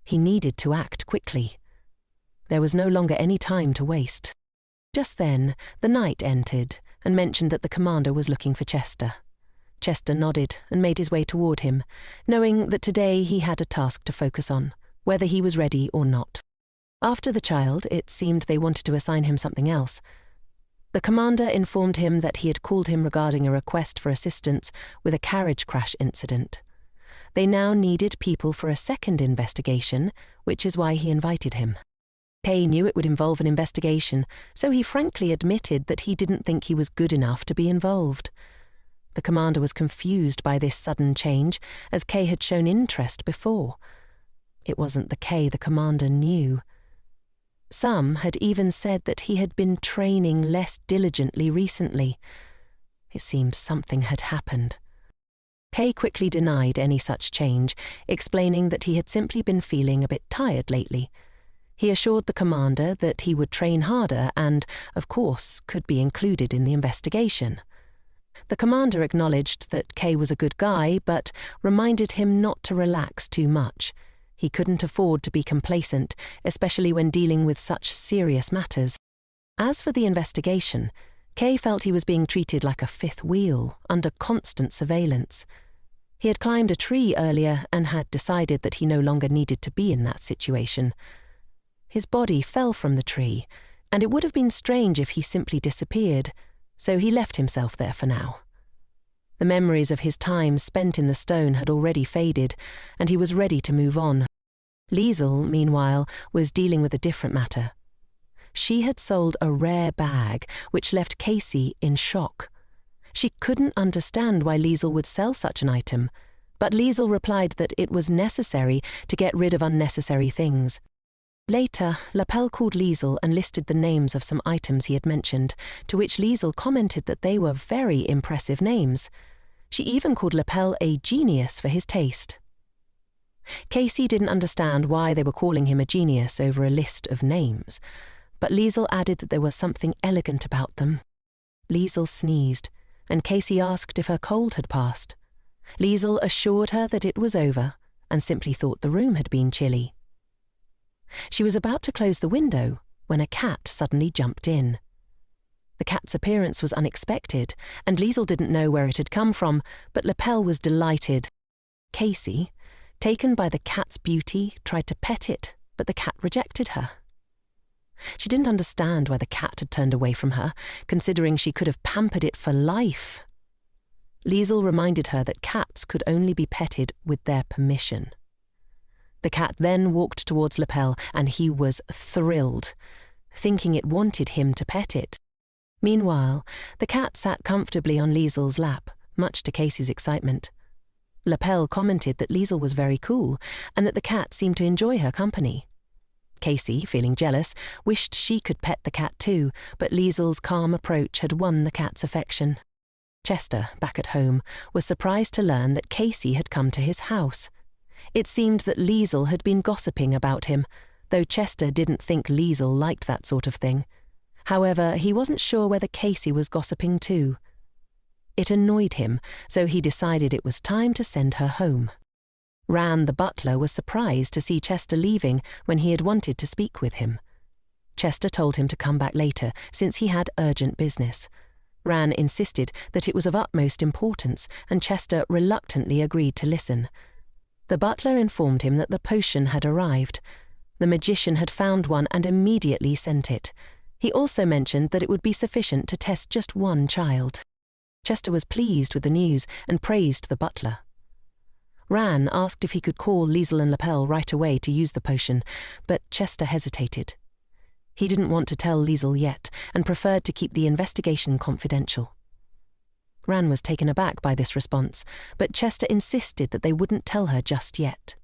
He needed to act quickly. There was no longer any time to waste. Just then, the knight entered and mentioned that the commander was looking for Chester. Chester nodded and made his way toward him, knowing that today he had a task to focus on, whether he was ready or not. After the child, it seemed they wanted to assign him something else. The commander informed him that he had called him regarding a request for assistance with a carriage crash incident. They now needed people for a second investigation, which is why he invited him. Kay knew it would involve an investigation, so he frankly admitted that he didn't think he was good enough to be involved. The commander was confused by this sudden change, as Kay had shown interest before. It wasn't the Kay the commander knew. Some had even said that he had been training less diligently recently. It seemed something had happened. Kay quickly denied any such change, explaining that he had simply been feeling a bit tired lately. He assured the commander that he would train harder and, of course, could be included in the investigation. The commander acknowledged that Kay was a good guy, but reminded him not to relax too much. He couldn't afford to be complacent, especially when dealing with such serious matters. As for the investigation, Kay felt he was being treated like a fifth wheel, under constant surveillance. He had climbed a tree earlier and had decided that he no longer needed to be in that situation. His body fell from the tree, and it would have been strange if he simply disappeared, so he left himself there for now. The memories of his time spent in the stone had already faded, and he was ready to move on. Liesel, meanwhile, was dealing with a different matter. She had sold a rare bag, which left Casey in shock. She couldn't understand why Liesel would sell such an item, but Liesel replied that it was necessary to get rid of unnecessary things. Later, Lapel called Liesel and listed the names of some items he had mentioned, to which Liesel commented that they were very impressive names. She even called Lapel a genius for his taste. Casey didn't understand why they were calling him a genius over a list of names, but Liesel added that there was something elegant about them. Liesel sneezed, and Casey asked if her cold had passed. Liesel assured her that it was over, and simply thought the room had been chilly. She was about to close the window when a cat suddenly jumped in. The cat's appearance was unexpected, and Liesel didn't know where it had come from, but Lapel was delighted. Casey, taken by the cat's beauty, tried to pet it, but the cat rejected her. She didn't understand why the cat had turned away from her, considering she could have pampered it for life. Liesel reminded her that cats could only be petted with their permission. The cat then walked towards Lapel, and he was thrilled, thinking it wanted him to pet it. Meanwhile, the cat sat comfortably on Liesel's lap, much to Casey's excitement. Lapel commented that Liesel was very cool, and that the cat seemed to enjoy her company. Casey, feeling jealous, wished she could pet the cat too, but Liesel's calm approach had won the cat's affection. Chester, back at home, was surprised to learn that Casey had come to his house. It seemed that Liesel had been gossiping about him, though Chester didn't think Liesel liked that sort of thing. However, he wasn't sure whether Casey was gossiping too. It annoyed him, so he decided it was time to send her home. Ran, the butler, was surprised to see Chester leaving when he had wanted to speak with him. Chester told him to come back later, since he had urgent business. Ran insisted that it was of utmost importance, and Chester reluctantly agreed to listen. The butler informed him that the potion had arrived. The magician had found one and immediately sent it. He also mentioned that it would be sufficient to test just one child. Chester was pleased with the news and praised the butler. Ran asked if he could call Liesel and Lapel right away to use the potion, but Chester hesitated. He didn't want to tell Liesel yet and preferred to keep the investigation confidential. Ran was taken aback by this response, but Chester insisted that they wouldn't tell her just yet.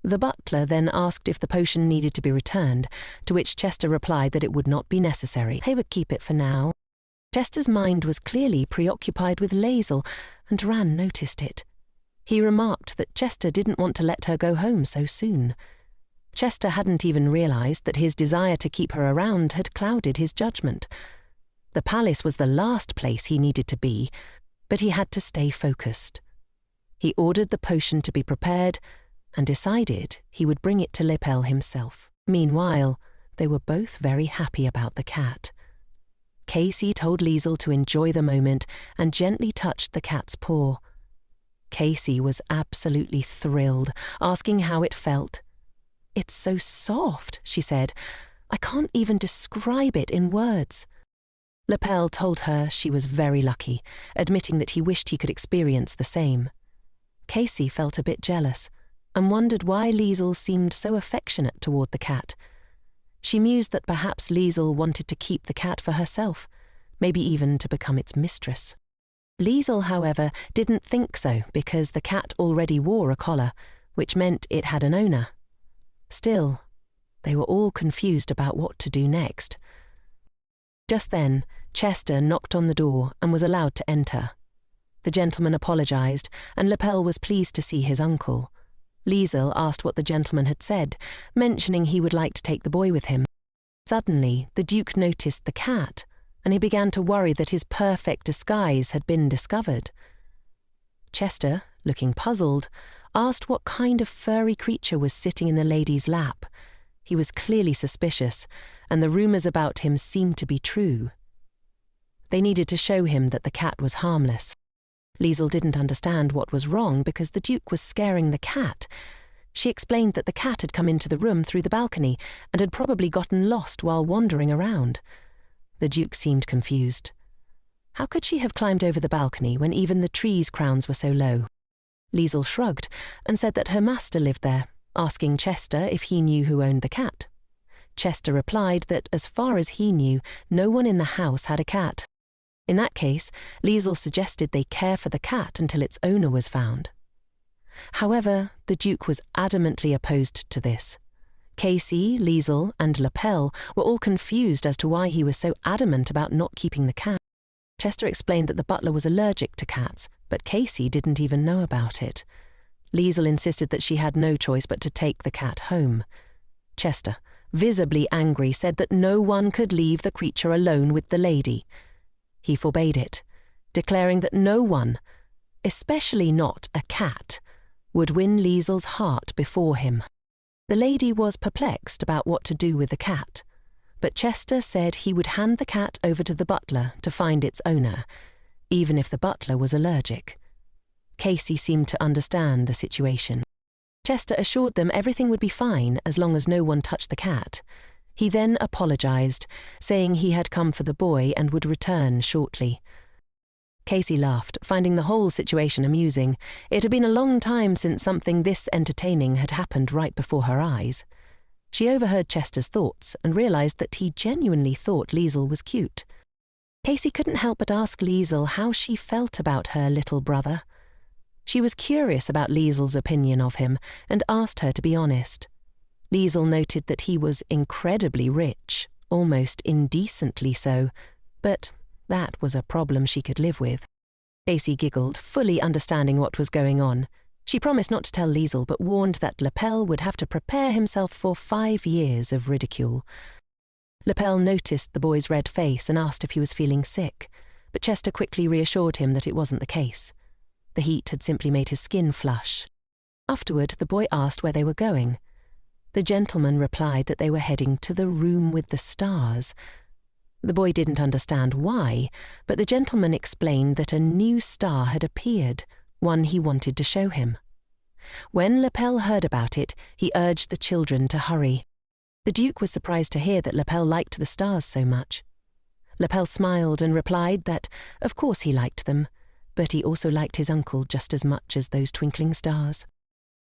The butler then asked if the potion needed to be returned, to which Chester replied that it would not be necessary. He would keep it for now. Chester's mind was clearly preoccupied with Liesel, and Ran noticed it. He remarked that Chester didn't want to let her go home so soon. Chester hadn't even realized that his desire to keep her around had clouded his judgment. The palace was the last place he needed to be, but he had to stay focused. He ordered the potion to be prepared and decided he would bring it to Lapel himself. Meanwhile, they were both very happy about the cat. Casey told Liesel to enjoy the moment and gently touched the cat's paw. Casey was absolutely thrilled, asking how it felt. "It's so soft," she said. "I can't even describe it in words." Lapel told her she was very lucky, admitting that he wished he could experience the same. Casey felt a bit jealous and wondered why Liesel seemed so affectionate toward the cat. She mused that perhaps Liesel wanted to keep the cat for herself, maybe even to become its mistress. Liesel, however, didn't think so because the cat already wore a collar, which meant it had an owner. Still, they were all confused about what to do next. Just then, Chester knocked on the door and was allowed to enter. The gentleman apologized, and Lapel was pleased to see his uncle. Liesel asked what the gentleman had said, mentioning he would like to take the boy with him. Suddenly, the Duke noticed the cat, and he began to worry that his perfect disguise had been discovered. Chester, looking puzzled, asked what kind of furry creature was sitting in the lady's lap. He was clearly suspicious, and the rumors about him seemed to be true. They needed to show him that the cat was harmless. Liesel didn't understand what was wrong because the Duke was scaring the cat. She explained that the cat had come into the room through the balcony and had probably gotten lost while wandering around. The Duke seemed confused. How could she have climbed over the balcony when even the trees' crowns were so low? Liesl shrugged and said that her master lived there, asking Chester if he knew who owned the cat. Chester replied that as far as he knew, no one in the house had a cat. In that case, Liesl suggested they care for the cat until its owner was found. However, the Duke was adamantly opposed to this. Casey, Liesl, and Lapel were all confused as to why he was so adamant about not keeping the cat. Chester explained that the butler was allergic to cats, but Casey didn't even know about it. Liesl insisted that she had no choice but to take the cat home. Chester, visibly angry, said that no one could leave the creature alone with the lady. He forbade it, declaring that no one, especially not a cat, would win Liesl's heart before him. The lady was perplexed about what to do with the cat, but Chester said he would hand the cat over to the butler to find its owner, even if the butler was allergic. Casey seemed to understand the situation. Chester assured them everything would be fine as long as no one touched the cat. He then apologized, saying he had come for the boy and would return shortly. Casey laughed, finding the whole situation amusing. It had been a long time since something this entertaining had happened right before her eyes. She overheard Chester's thoughts and realized that he genuinely thought Liesl was cute. Casey couldn't help but ask Liesl how she felt about her little brother. She was curious about Liesl's opinion of him and asked her to be honest. Liesl noted that he was incredibly rich, almost indecently so, but that was a problem she could live with. Casey giggled, fully understanding what was going on. She promised not to tell Liesl, but warned that Lapel would have to prepare himself for 5 years of ridicule. Lapel noticed the boy's red face and asked if he was feeling sick, but Chester quickly reassured him that it wasn't the case. The heat had simply made his skin flush. Afterward, the boy asked where they were going. The gentleman replied that they were heading to the room with the stars. The boy didn't understand why, but the gentleman explained that a new star had appeared, one he wanted to show him. When Lapel heard about it, he urged the children to hurry. The Duke was surprised to hear that Lapel liked the stars so much. Lapel smiled and replied that, of course he liked them, but he also liked his uncle just as much as those twinkling stars.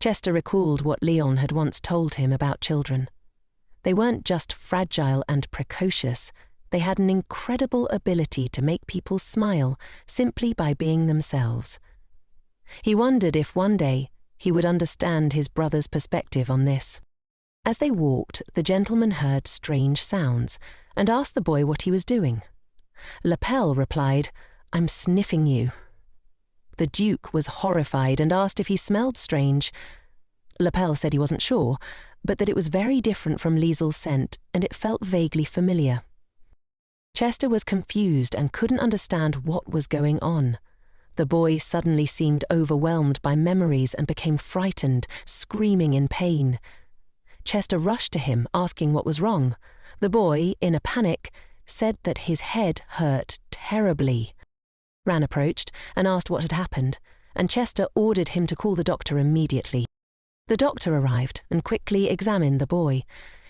Chester recalled what Leon had once told him about children. They weren't just fragile and precocious, they had an incredible ability to make people smile simply by being themselves. He wondered if one day he would understand his brother's perspective on this. As they walked, the gentleman heard strange sounds and asked the boy what he was doing. Lapel replied, "I'm sniffing you." The Duke was horrified and asked if he smelled strange. Lapel said he wasn't sure, but that it was very different from Liesl's scent and it felt vaguely familiar. Chester was confused and couldn't understand what was going on. The boy suddenly seemed overwhelmed by memories and became frightened, screaming in pain. Chester rushed to him, asking what was wrong. The boy, in a panic, said that his head hurt terribly. Ran approached and asked what had happened, and Chester ordered him to call the doctor immediately. The doctor arrived and quickly examined the boy.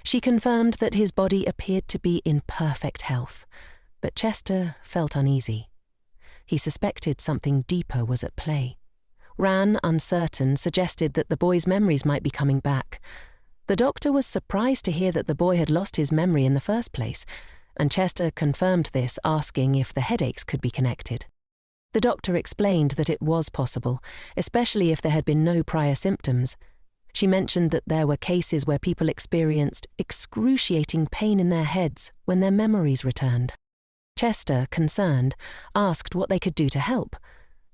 She confirmed that his body appeared to be in perfect health, but Chester felt uneasy. He suspected something deeper was at play. Ran, uncertain, suggested that the boy's memories might be coming back. The doctor was surprised to hear that the boy had lost his memory in the first place, and Chester confirmed this, asking if the headaches could be connected. The doctor explained that it was possible, especially if there had been no prior symptoms. She mentioned that there were cases where people experienced excruciating pain in their heads when their memories returned. Chester, concerned, asked what they could do to help.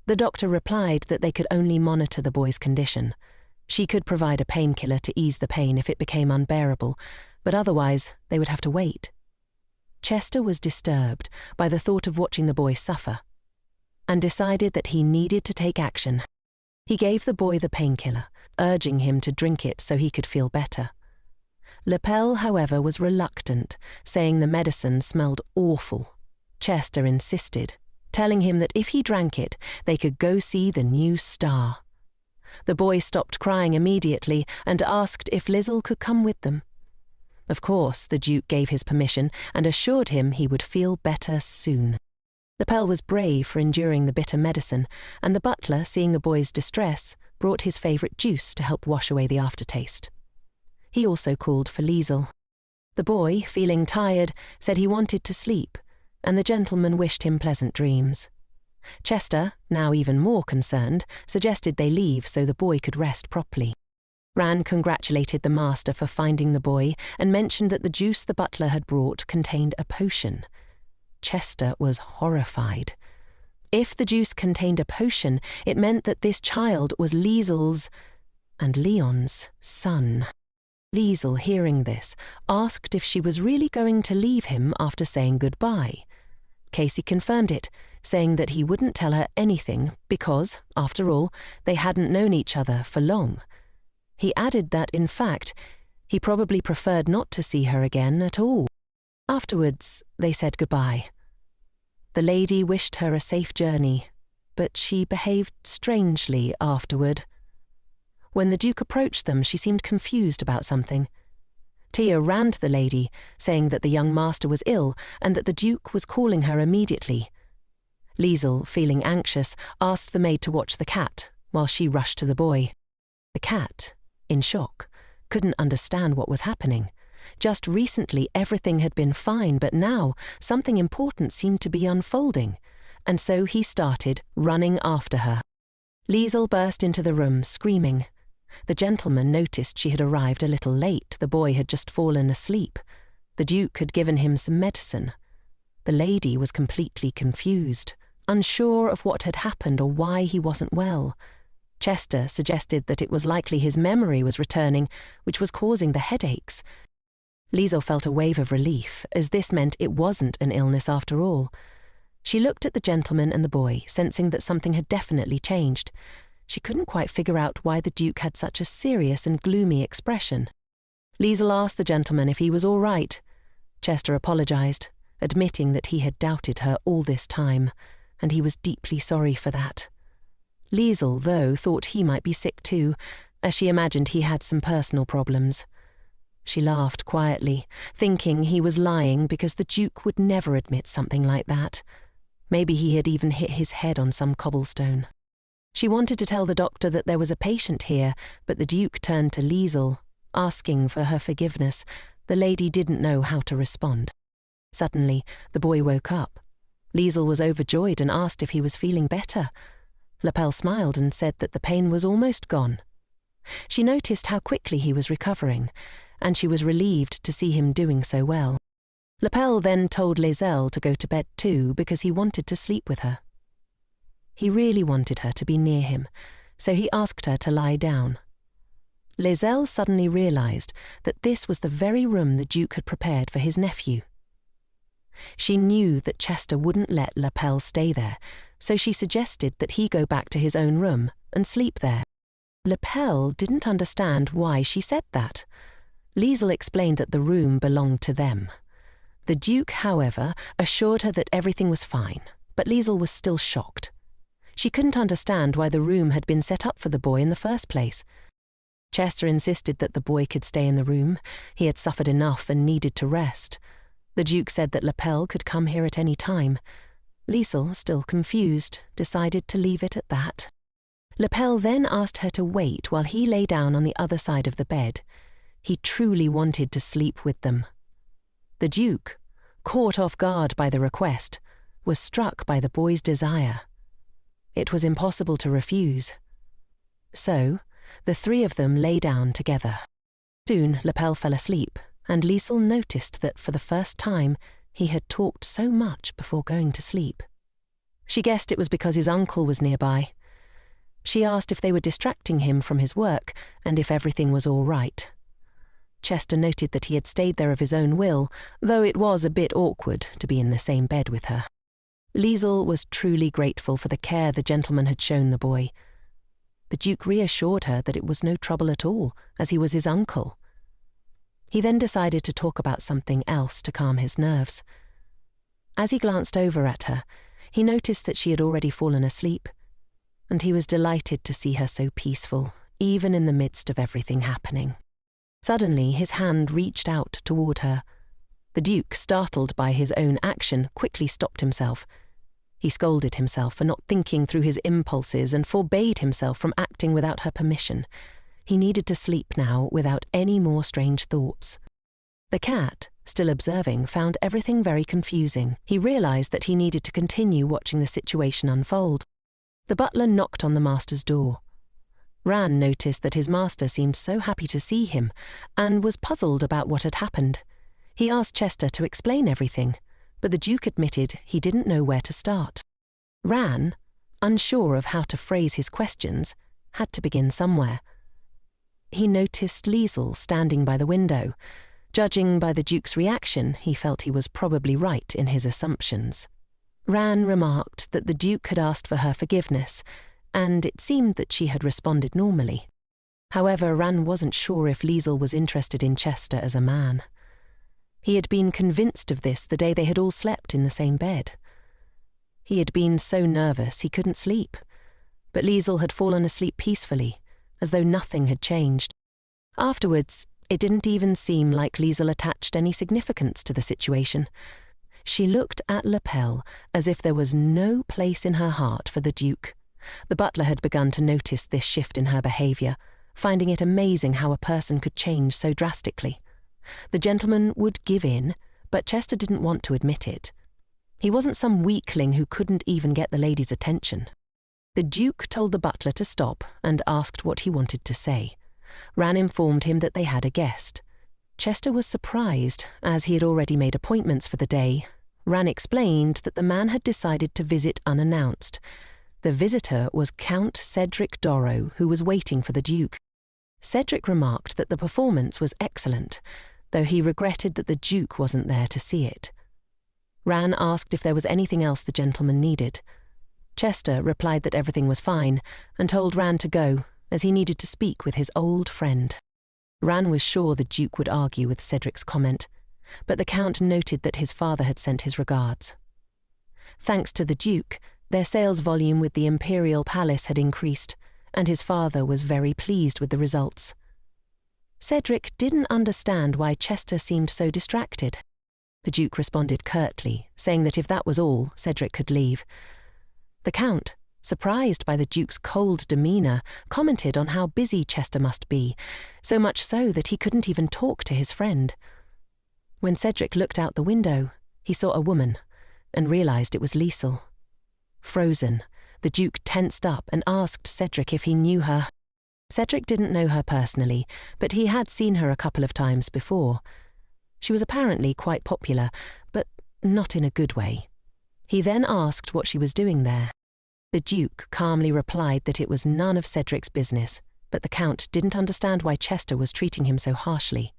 The doctor replied that they could only monitor the boy's condition. She could provide a painkiller to ease the pain if it became unbearable, but otherwise they would have to wait. Chester was disturbed by the thought of watching the boy suffer, and decided that he needed to take action. He gave the boy the painkiller, urging him to drink it so he could feel better. Lapel, however, was reluctant, saying the medicine smelled awful. Chester insisted, telling him that if he drank it, they could go see the new star. The boy stopped crying immediately and asked if Liesl could come with them. Of course, the Duke gave his permission and assured him he would feel better soon. Lapel was brave for enduring the bitter medicine, and the butler, seeing the boy's distress, brought his favourite juice to help wash away the aftertaste. He also called for Liesel. The boy, feeling tired, said he wanted to sleep, and the gentleman wished him pleasant dreams. Chester, now even more concerned, suggested they leave so the boy could rest properly. Ran congratulated the master for finding the boy and mentioned that the juice the butler had brought contained a potion. Chester was horrified. If the juice contained a potion, it meant that this child was Liesel's and Leon's son. Liesel, hearing this, asked if she was really going to leave him after saying goodbye. Casey confirmed it, saying that he wouldn't tell her anything because, after all, they hadn't known each other for long. He added that, in fact, he probably preferred not to see her again at all. Afterwards, they said goodbye. The lady wished her a safe journey, but she behaved strangely afterward. When the Duke approached them, she seemed confused about something. Tia ran to the lady, saying that the young master was ill and that the Duke was calling her immediately. Liesel, feeling anxious, asked the maid to watch the cat, while she rushed to the boy. The cat, in shock, couldn't understand what was happening. Just recently everything had been fine, but now something important seemed to be unfolding, and so he started running after her. Liesel burst into the room, screaming. The gentleman noticed she had arrived a little late. The boy had just fallen asleep. The Duke had given him some medicine. The lady was completely confused, unsure of what had happened or why he wasn't well. Chester suggested that it was likely his memory was returning, which was causing the headaches. Liesel felt a wave of relief, as this meant it wasn't an illness after all. She looked at the gentleman and the boy, sensing that something had definitely changed. She couldn't quite figure out why the Duke had such a serious and gloomy expression. Liesel asked the gentleman if he was all right. Chester apologized, admitting that he had doubted her all this time, and he was deeply sorry for that. Liesel, though, thought he might be sick too, as she imagined he had some personal problems. She laughed quietly, thinking he was lying because the Duke would never admit something like that. Maybe he had even hit his head on some cobblestone. She wanted to tell the doctor that there was a patient here, but the Duke turned to Liesel, asking for her forgiveness. The lady didn't know how to respond. Suddenly, the boy woke up. Liesel was overjoyed and asked if he was feeling better. Lapel smiled and said that the pain was almost gone. She noticed how quickly he was recovering, and she was relieved to see him doing so well. Lapel then told Liesel to go to bed too because he wanted to sleep with her. He really wanted her to be near him, so he asked her to lie down. Liesel suddenly realized that this was the very room the Duke had prepared for his nephew. She knew that Chester wouldn't let Lapel stay there, so she suggested that he go back to his own room and sleep there. Lapel didn't understand why she said that. Liesel explained that the room belonged to them. The Duke, however, assured her that everything was fine, but Liesel was still shocked. She couldn't understand why the room had been set up for the boy in the first place. Chester insisted that the boy could stay in the room. He had suffered enough and needed to rest. The Duke said that Lapel could come here at any time. Liesel, still confused, decided to leave it at that. Lapel then asked her to wait while he lay down on the other side of the bed. He truly wanted to sleep with them. The Duke, caught off guard by the request, was struck by the boy's desire. It was impossible to refuse. So, the three of them lay down together. Soon, Lapel fell asleep, and Liesel noticed that for the first time he had talked so much before going to sleep. She guessed it was because his uncle was nearby. She asked if they were distracting him from his work and if everything was all right. Chester noted that he had stayed there of his own will, though it was a bit awkward to be in the same bed with her. Liesel was truly grateful for the care the gentleman had shown the boy. The Duke reassured her that it was no trouble at all, as he was his uncle. He then decided to talk about something else to calm his nerves. As he glanced over at her, he noticed that she had already fallen asleep, and he was delighted to see her so peaceful, even in the midst of everything happening. Suddenly, his hand reached out toward her. The Duke, startled by his own action, quickly stopped himself. He scolded himself for not thinking through his impulses and forbade himself from acting without her permission. He needed to sleep now without any more strange thoughts. The cat, still observing, found everything very confusing. He realized that he needed to continue watching the situation unfold. The butler knocked on the master's door. Ran noticed that his master seemed so happy to see him and was puzzled about what had happened. He asked Chester to explain everything, but the Duke admitted he didn't know where to start. Ran, unsure of how to phrase his questions, had to begin somewhere. He noticed Liesel standing by the window. Judging by the Duke's reaction, he felt he was probably right in his assumptions. Ran remarked that the Duke had asked for her forgiveness, and it seemed that she had responded normally. However, Ran wasn't sure if Liesel was interested in Chester as a man. He had been convinced of this the day they had all slept in the same bed. He had been so nervous he couldn't sleep, but Liesel had fallen asleep peacefully, as though nothing had changed. Afterwards, it didn't even seem like Liesel attached any significance to the situation. She looked at Lapel as if there was no place in her heart for the Duke. The butler had begun to notice this shift in her behaviour, finding it amazing how a person could change so drastically. The gentleman would give in, but Chester didn't want to admit it. He wasn't some weakling who couldn't even get the lady's attention. The Duke told the butler to stop and asked what he wanted to say. Ran informed him that they had a guest. Chester was surprised, as he had already made appointments for the day. Ran explained that the man had decided to visit unannounced. The visitor was Count Cedric Dorrow, who was waiting for the Duke. Cedric remarked that the performance was excellent, though he regretted that the Duke wasn't there to see it. Ran asked if there was anything else the gentleman needed. Chester replied that everything was fine, and told Ran to go, as he needed to speak with his old friend. Ran was sure the Duke would argue with Cedric's comment, but the Count noted that his father had sent his regards. Thanks to the Duke, their sales volume with the Imperial Palace had increased, and his father was very pleased with the results. Cedric didn't understand why Chester seemed so distracted. The Duke responded curtly, saying that if that was all, Cedric could leave. The Count, surprised by the Duke's cold demeanour, commented on how busy Chester must be, so much so that he couldn't even talk to his friend. When Cedric looked out the window, he saw a woman, and realised it was Liesel. Frozen, the Duke tensed up and asked Cedric if he knew her. Cedric didn't know her personally, but he had seen her a couple of times before. She was apparently quite popular, but not in a good way. He then asked what she was doing there. The Duke calmly replied that it was none of Cedric's business, but the Count didn't understand why Chester was treating him so harshly.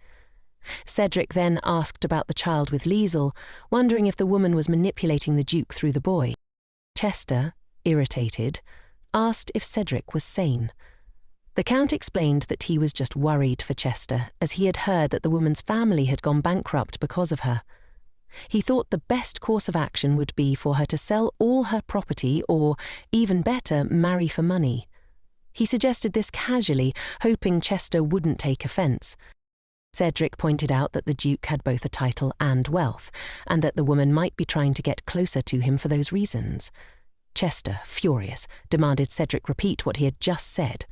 Cedric then asked about the child with Liesel, wondering if the woman was manipulating the Duke through the boy. Chester, irritated, asked if Cedric was sane. The Count explained that he was just worried for Chester, as he had heard that the woman's family had gone bankrupt because of her. He thought the best course of action would be for her to sell all her property or, even better, marry for money. He suggested this casually, hoping Chester wouldn't take offence. Cedric pointed out that the Duke had both a title and wealth, and that the woman might be trying to get closer to him for those reasons. Chester, furious, demanded Cedric repeat what he had just said.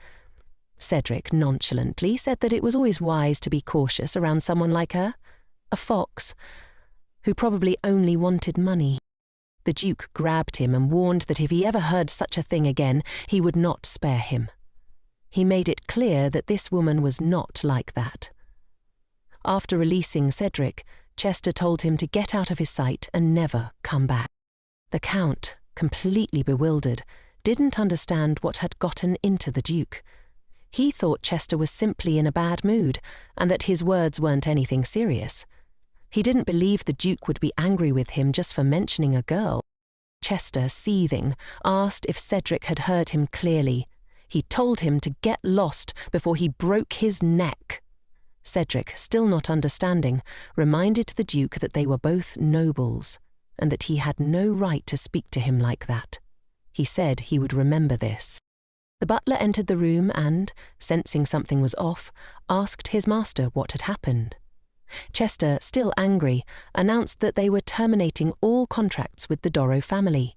Cedric nonchalantly said that it was always wise to be cautious around someone like her, a fox, who probably only wanted money. The Duke grabbed him and warned that if he ever heard such a thing again, he would not spare him. He made it clear that this woman was not like that. After releasing Cedric, Chester told him to get out of his sight and never come back. The Count, completely bewildered, didn't understand what had gotten into the Duke. He thought Chester was simply in a bad mood, and that his words weren't anything serious. He didn't believe the Duke would be angry with him just for mentioning a girl. Chester, seething, asked if Cedric had heard him clearly. He told him to get lost before he broke his neck. Cedric, still not understanding, reminded the Duke that they were both nobles, and that he had no right to speak to him like that. He said he would remember this. The butler entered the room and, sensing something was off, asked his master what had happened. Chester, still angry, announced that they were terminating all contracts with the Dorrow family.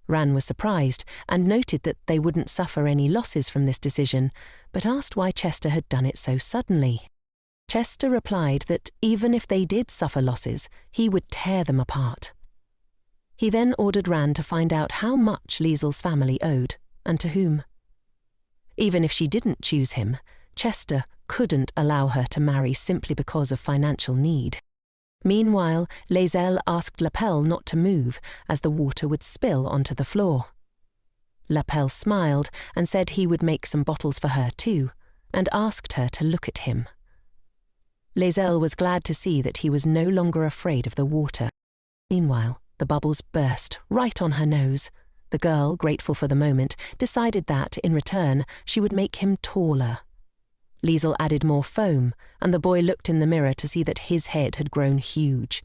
Ran was surprised and noted that they wouldn't suffer any losses from this decision, but asked why Chester had done it so suddenly. Chester replied that even if they did suffer losses, he would tear them apart. He then ordered Ran to find out how much Liesel's family owed, and to whom. Even if she didn't choose him, Chester couldn't allow her to marry simply because of financial need. Meanwhile, Liesel asked Lapel not to move, as the water would spill onto the floor. Lapel smiled and said he would make some bottles for her too, and asked her to look at him. Liesel was glad to see that he was no longer afraid of the water. Meanwhile, the bubbles burst right on her nose. The girl, grateful for the moment, decided that, in return, she would make him taller. Liesel added more foam, and the boy looked in the mirror to see that his head had grown huge.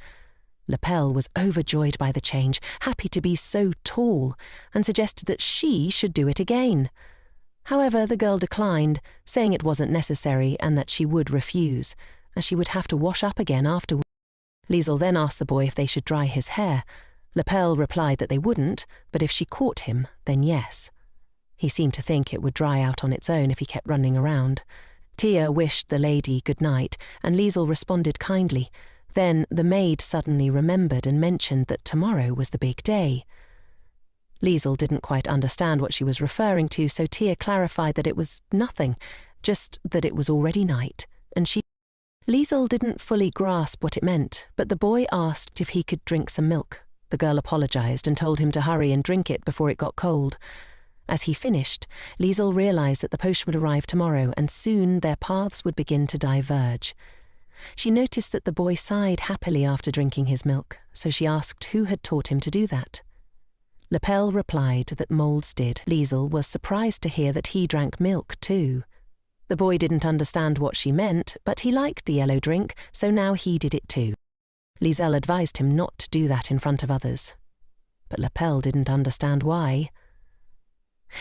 Lapel was overjoyed by the change, happy to be so tall, and suggested that she should do it again. However, the girl declined, saying it wasn't necessary and that she would refuse, as she would have to wash up again afterward. Liesel then asked the boy if they should dry his hair. Lapel replied that they wouldn't, but if she caught him, then yes. He seemed to think it would dry out on its own if he kept running around. Tia wished the lady good night, and Liesel responded kindly. Then the maid suddenly remembered and mentioned that tomorrow was the big day. Liesel didn't quite understand what she was referring to, so Tia clarified that it was nothing, just that it was already night, and she... Liesel didn't fully grasp what it meant, but the boy asked if he could drink some milk. The girl apologized and told him to hurry and drink it before it got cold. As he finished, Liesel realized that the potion would arrive tomorrow, and soon their paths would begin to diverge. She noticed that the boy sighed happily after drinking his milk, so she asked who had taught him to do that. Lapel replied that moles did. Liesel was surprised to hear that he drank milk too. The boy didn't understand what she meant, but he liked the yellow drink, so now he did it too. Liesel advised him not to do that in front of others. But Lapel didn't understand why.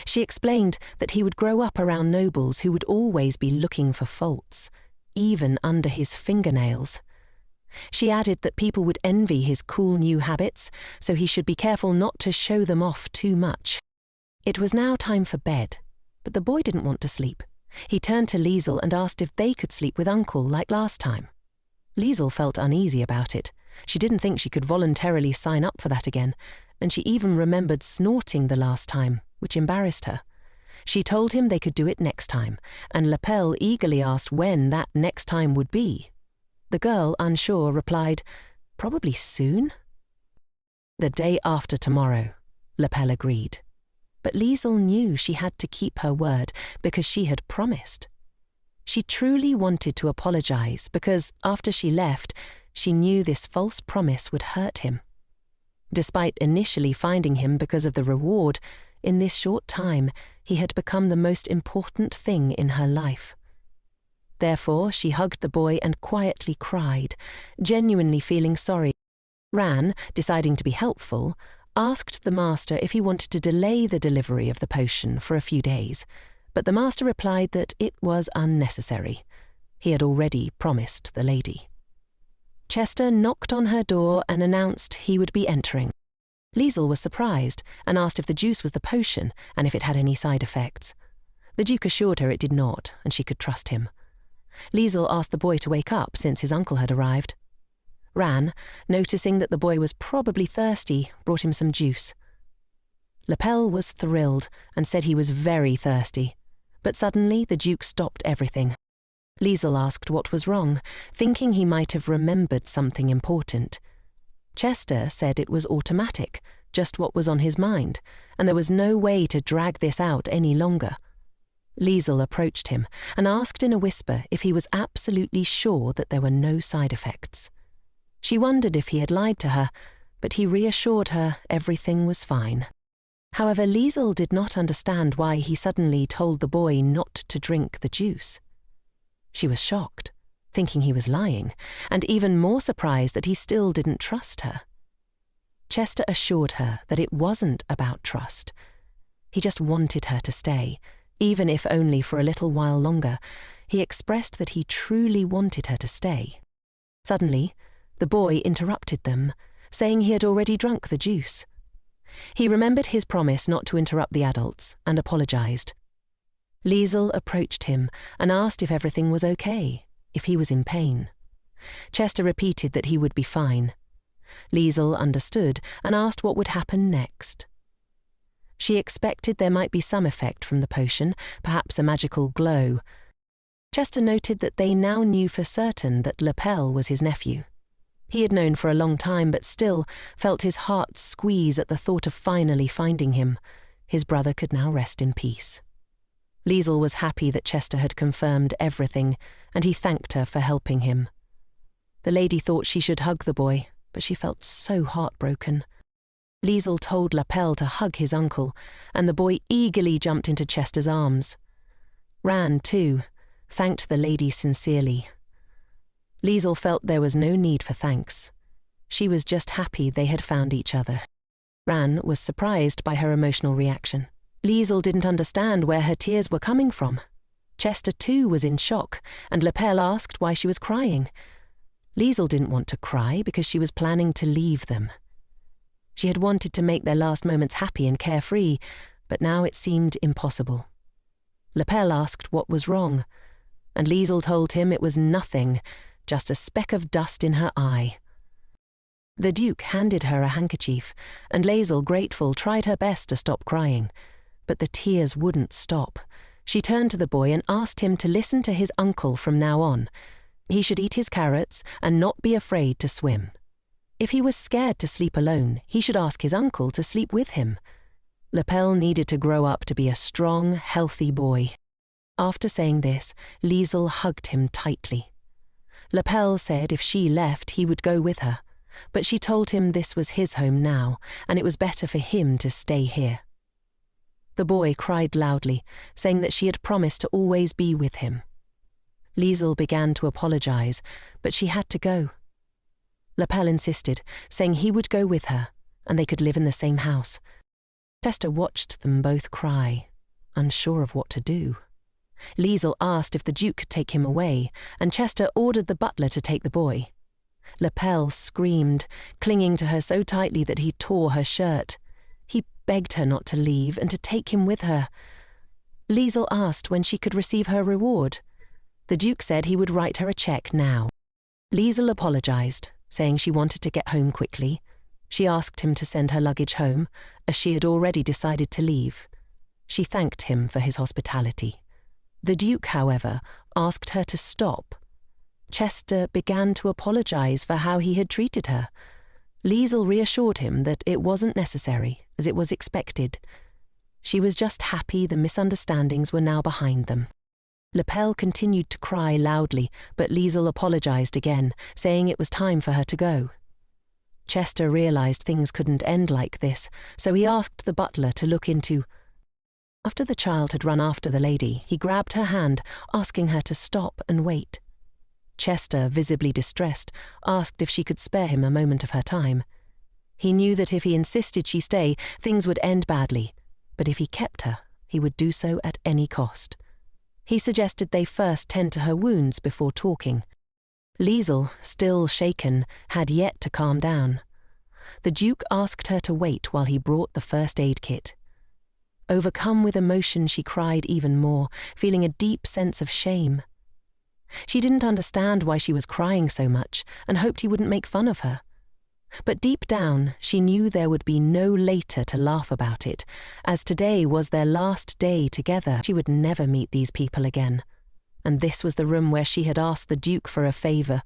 She explained that he would grow up around nobles who would always be looking for faults, even under his fingernails. She added that people would envy his cool new habits, so he should be careful not to show them off too much. It was now time for bed, but the boy didn't want to sleep. He turned to Liesel and asked if they could sleep with Uncle like last time. Liesel felt uneasy about it. She didn't think she could voluntarily sign up for that again, and she even remembered snorting the last time, which embarrassed her. She told him they could do it next time, and Lapel eagerly asked when that next time would be. The girl, unsure, replied, "Probably soon." "The day after tomorrow," Lapel agreed. But Liesel knew she had to keep her word because she had promised. She truly wanted to apologize because, after she left, she knew this false promise would hurt him. Despite initially finding him because of the reward, in this short time, he had become the most important thing in her life. Therefore, she hugged the boy and quietly cried, genuinely feeling sorry. Ran, deciding to be helpful, asked the master if he wanted to delay the delivery of the potion for a few days, but the master replied that it was unnecessary. He had already promised the lady. Chester knocked on her door and announced he would be entering. Liesel was surprised and asked if the juice was the potion and if it had any side effects. The Duke assured her it did not, and she could trust him. Liesel asked the boy to wake up since his uncle had arrived. Ran, noticing that the boy was probably thirsty, brought him some juice. Lapel was thrilled and said he was very thirsty, but suddenly the Duke stopped everything. Liesel asked what was wrong, thinking he might have remembered something important. Chester said it was automatic, just what was on his mind, and there was no way to drag this out any longer. Liesel approached him and asked in a whisper if he was absolutely sure that there were no side effects. She wondered if he had lied to her, but he reassured her everything was fine. However, Liesel did not understand why he suddenly told the boy not to drink the juice. She was shocked, thinking he was lying, and even more surprised that he still didn't trust her. Chester assured her that it wasn't about trust. He just wanted her to stay, even if only for a little while longer. He expressed that he truly wanted her to stay. Suddenly, the boy interrupted them, saying he had already drunk the juice. He remembered his promise not to interrupt the adults and apologized. Liesel approached him and asked if everything was okay, if he was in pain. Chester repeated that he would be fine. Liesel understood and asked what would happen next. She expected there might be some effect from the potion, perhaps a magical glow. Chester noted that they now knew for certain that Lapel was his nephew. He had known for a long time, but still felt his heart squeeze at the thought of finally finding him. His brother could now rest in peace. Liesel was happy that Chester had confirmed everything, and he thanked her for helping him. The lady thought she should hug the boy, but she felt so heartbroken. Liesel told Lapel to hug his uncle, and the boy eagerly jumped into Chester's arms. Ran, too, thanked the lady sincerely. Liesel felt there was no need for thanks. She was just happy they had found each other. Ran was surprised by her emotional reaction. Liesel didn't understand where her tears were coming from. Chester too was in shock, and Lapel asked why she was crying. Liesel didn't want to cry because she was planning to leave them. She had wanted to make their last moments happy and carefree, but now it seemed impossible. Lapel asked what was wrong, and Liesel told him it was nothing, just a speck of dust in her eye. The Duke handed her a handkerchief, and Liesel, grateful, tried her best to stop crying. But the tears wouldn't stop. She turned to the boy and asked him to listen to his uncle from now on. He should eat his carrots and not be afraid to swim. If he was scared to sleep alone, he should ask his uncle to sleep with him. Lapel needed to grow up to be a strong, healthy boy. After saying this, Liesel hugged him tightly. Lapel said if she left, he would go with her, but she told him this was his home now, and it was better for him to stay here. The boy cried loudly, saying that she had promised to always be with him. Liesel began to apologize, but she had to go. Lapel insisted, saying he would go with her, and they could live in the same house. Chester watched them both cry, unsure of what to do. Liesel asked if the Duke could take him away, and Chester ordered the butler to take the boy. Lapel screamed, clinging to her so tightly that he tore her shirt. He begged her not to leave and to take him with her. Liesel asked when she could receive her reward. The Duke said he would write her a check now. Liesel apologized, saying she wanted to get home quickly. She asked him to send her luggage home, as she had already decided to leave. She thanked him for his hospitality. The Duke, however, asked her to stop. Chester began to apologize for how he had treated her. Liesel reassured him that it wasn't necessary, as it was expected. She was just happy the misunderstandings were now behind them. Lapel continued to cry loudly, but Liesel apologized again, saying it was time for her to go. Chester realized things couldn't end like this, so he asked the butler to look into. After the child had run after the lady, he grabbed her hand, asking her to stop and wait. Chester, visibly distressed, asked if she could spare him a moment of her time. He knew that if he insisted she stay, things would end badly, but if he kept her, he would do so at any cost. He suggested they first tend to her wounds before talking. Liesel, still shaken, had yet to calm down. The Duke asked her to wait while he brought the first aid kit. Overcome with emotion, she cried even more, feeling a deep sense of shame. She didn't understand why she was crying so much and hoped he wouldn't make fun of her. But deep down, she knew there would be no later to laugh about it, as today was their last day together. She would never meet these people again. And this was the room where she had asked the Duke for a favor,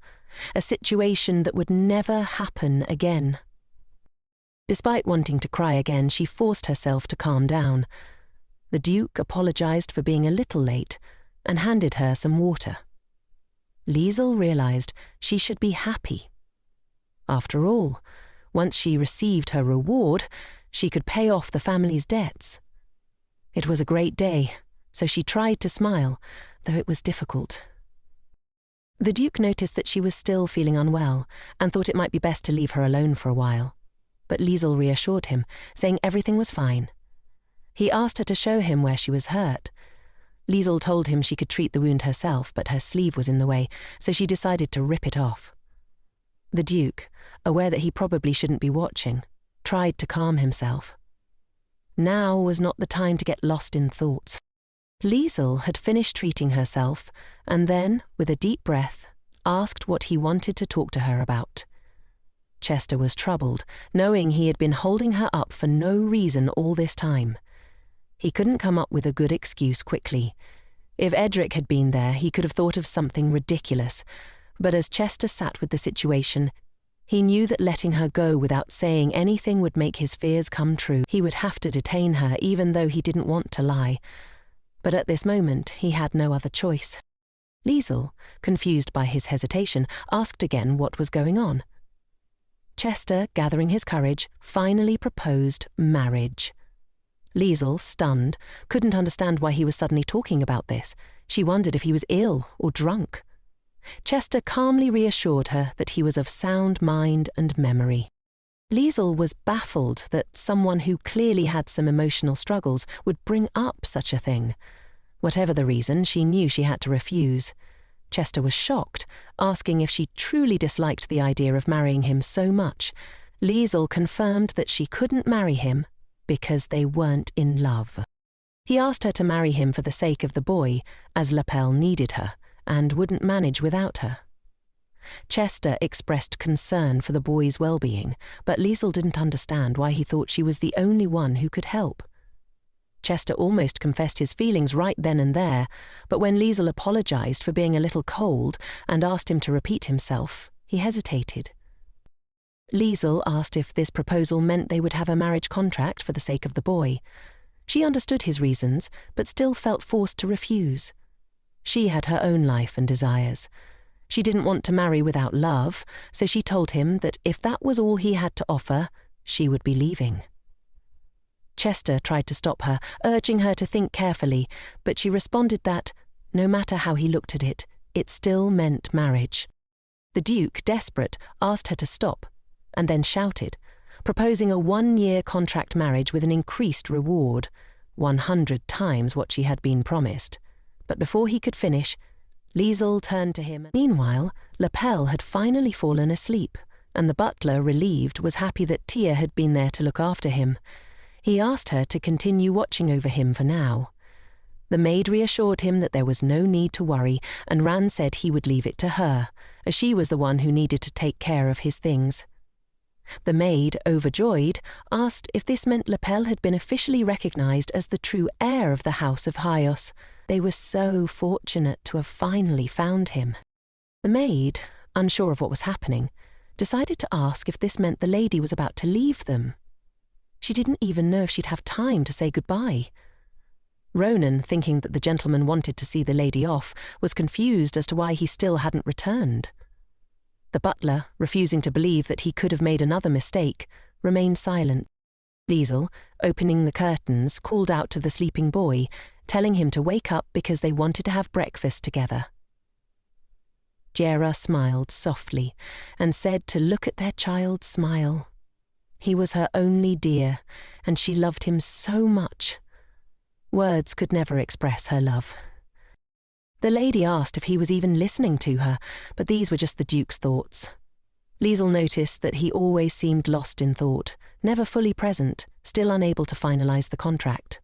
a situation that would never happen again. Despite wanting to cry again, she forced herself to calm down. The Duke apologized for being a little late and handed her some water. Liesel realized she should be happy. After all, once she received her reward, she could pay off the family's debts. It was a great day, so she tried to smile, though it was difficult. The Duke noticed that she was still feeling unwell and thought it might be best to leave her alone for a while. But Liesel reassured him, saying everything was fine. He asked her to show him where she was hurt. Liesel told him she could treat the wound herself, but her sleeve was in the way, so she decided to rip it off. The Duke, aware that he probably shouldn't be watching, tried to calm himself. Now was not the time to get lost in thoughts. Liesel had finished treating herself and then, with a deep breath, asked what he wanted to talk to her about. Chester was troubled, knowing he had been holding her up for no reason all this time. He couldn't come up with a good excuse quickly. If Edric had been there, he could have thought of something ridiculous, but as Chester sat with the situation, he knew that letting her go without saying anything would make his fears come true. He would have to detain her even though he didn't want to lie. But at this moment, he had no other choice. Liesel, confused by his hesitation, asked again what was going on. Chester, gathering his courage, finally proposed marriage. Liesel, stunned, couldn't understand why he was suddenly talking about this. She wondered if he was ill or drunk. Chester calmly reassured her that he was of sound mind and memory. Liesel was baffled that someone who clearly had some emotional struggles would bring up such a thing. Whatever the reason, she knew she had to refuse. Chester was shocked, asking if she truly disliked the idea of marrying him so much. Liesel confirmed that she couldn't marry him because they weren't in love. He asked her to marry him for the sake of the boy, as Lapel needed her and wouldn't manage without her. Chester expressed concern for the boy's well-being, but Liesel didn't understand why he thought she was the only one who could help. Chester almost confessed his feelings right then and there, but when Liesel apologized for being a little cold and asked him to repeat himself, he hesitated. Liesel asked if this proposal meant they would have a marriage contract for the sake of the boy. She understood his reasons, but still felt forced to refuse. She had her own life and desires. She didn't want to marry without love, so she told him that if that was all he had to offer, she would be leaving. Chester tried to stop her, urging her to think carefully, but she responded that, no matter how he looked at it, it still meant marriage. The Duke, desperate, asked her to stop, and then shouted, proposing a 1-year contract marriage with an increased reward, 100 times what she had been promised. But before he could finish, Liesel turned to him. Meanwhile, Lapel had finally fallen asleep, and the butler, relieved, was happy that Tia had been there to look after him. He asked her to continue watching over him for now. The maid reassured him that there was no need to worry, and Ran said he would leave it to her, as she was the one who needed to take care of his things. The maid, overjoyed, asked if this meant Lapel had been officially recognized as the true heir of the House of Hyos. They were so fortunate to have finally found him. The maid, unsure of what was happening, decided to ask if this meant the lady was about to leave them. She didn't even know if she'd have time to say goodbye. Ronan, thinking that the gentleman wanted to see the lady off, was confused as to why he still hadn't returned. The butler, refusing to believe that he could have made another mistake, remained silent. Liesel, opening the curtains, called out to the sleeping boy, telling him to wake up because they wanted to have breakfast together. Jera smiled softly and said to look at their child smile. He was her only dear, and she loved him so much. Words could never express her love. The lady asked if he was even listening to her, but these were just the Duke's thoughts. Liesel noticed that he always seemed lost in thought, never fully present, still unable to finalize the contract.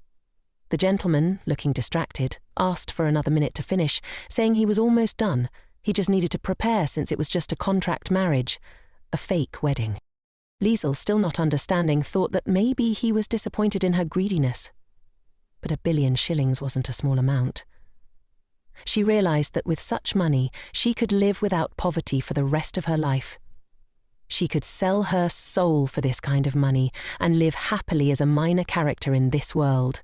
The gentleman, looking distracted, asked for another minute to finish, saying he was almost done. He just needed to prepare since it was just a contract marriage, a fake wedding. Liesel, still not understanding, thought that maybe he was disappointed in her greediness. But 1 billion shillings wasn't a small amount. She realized that with such money, she could live without poverty for the rest of her life. She could sell her soul for this kind of money and live happily as a minor character in this world.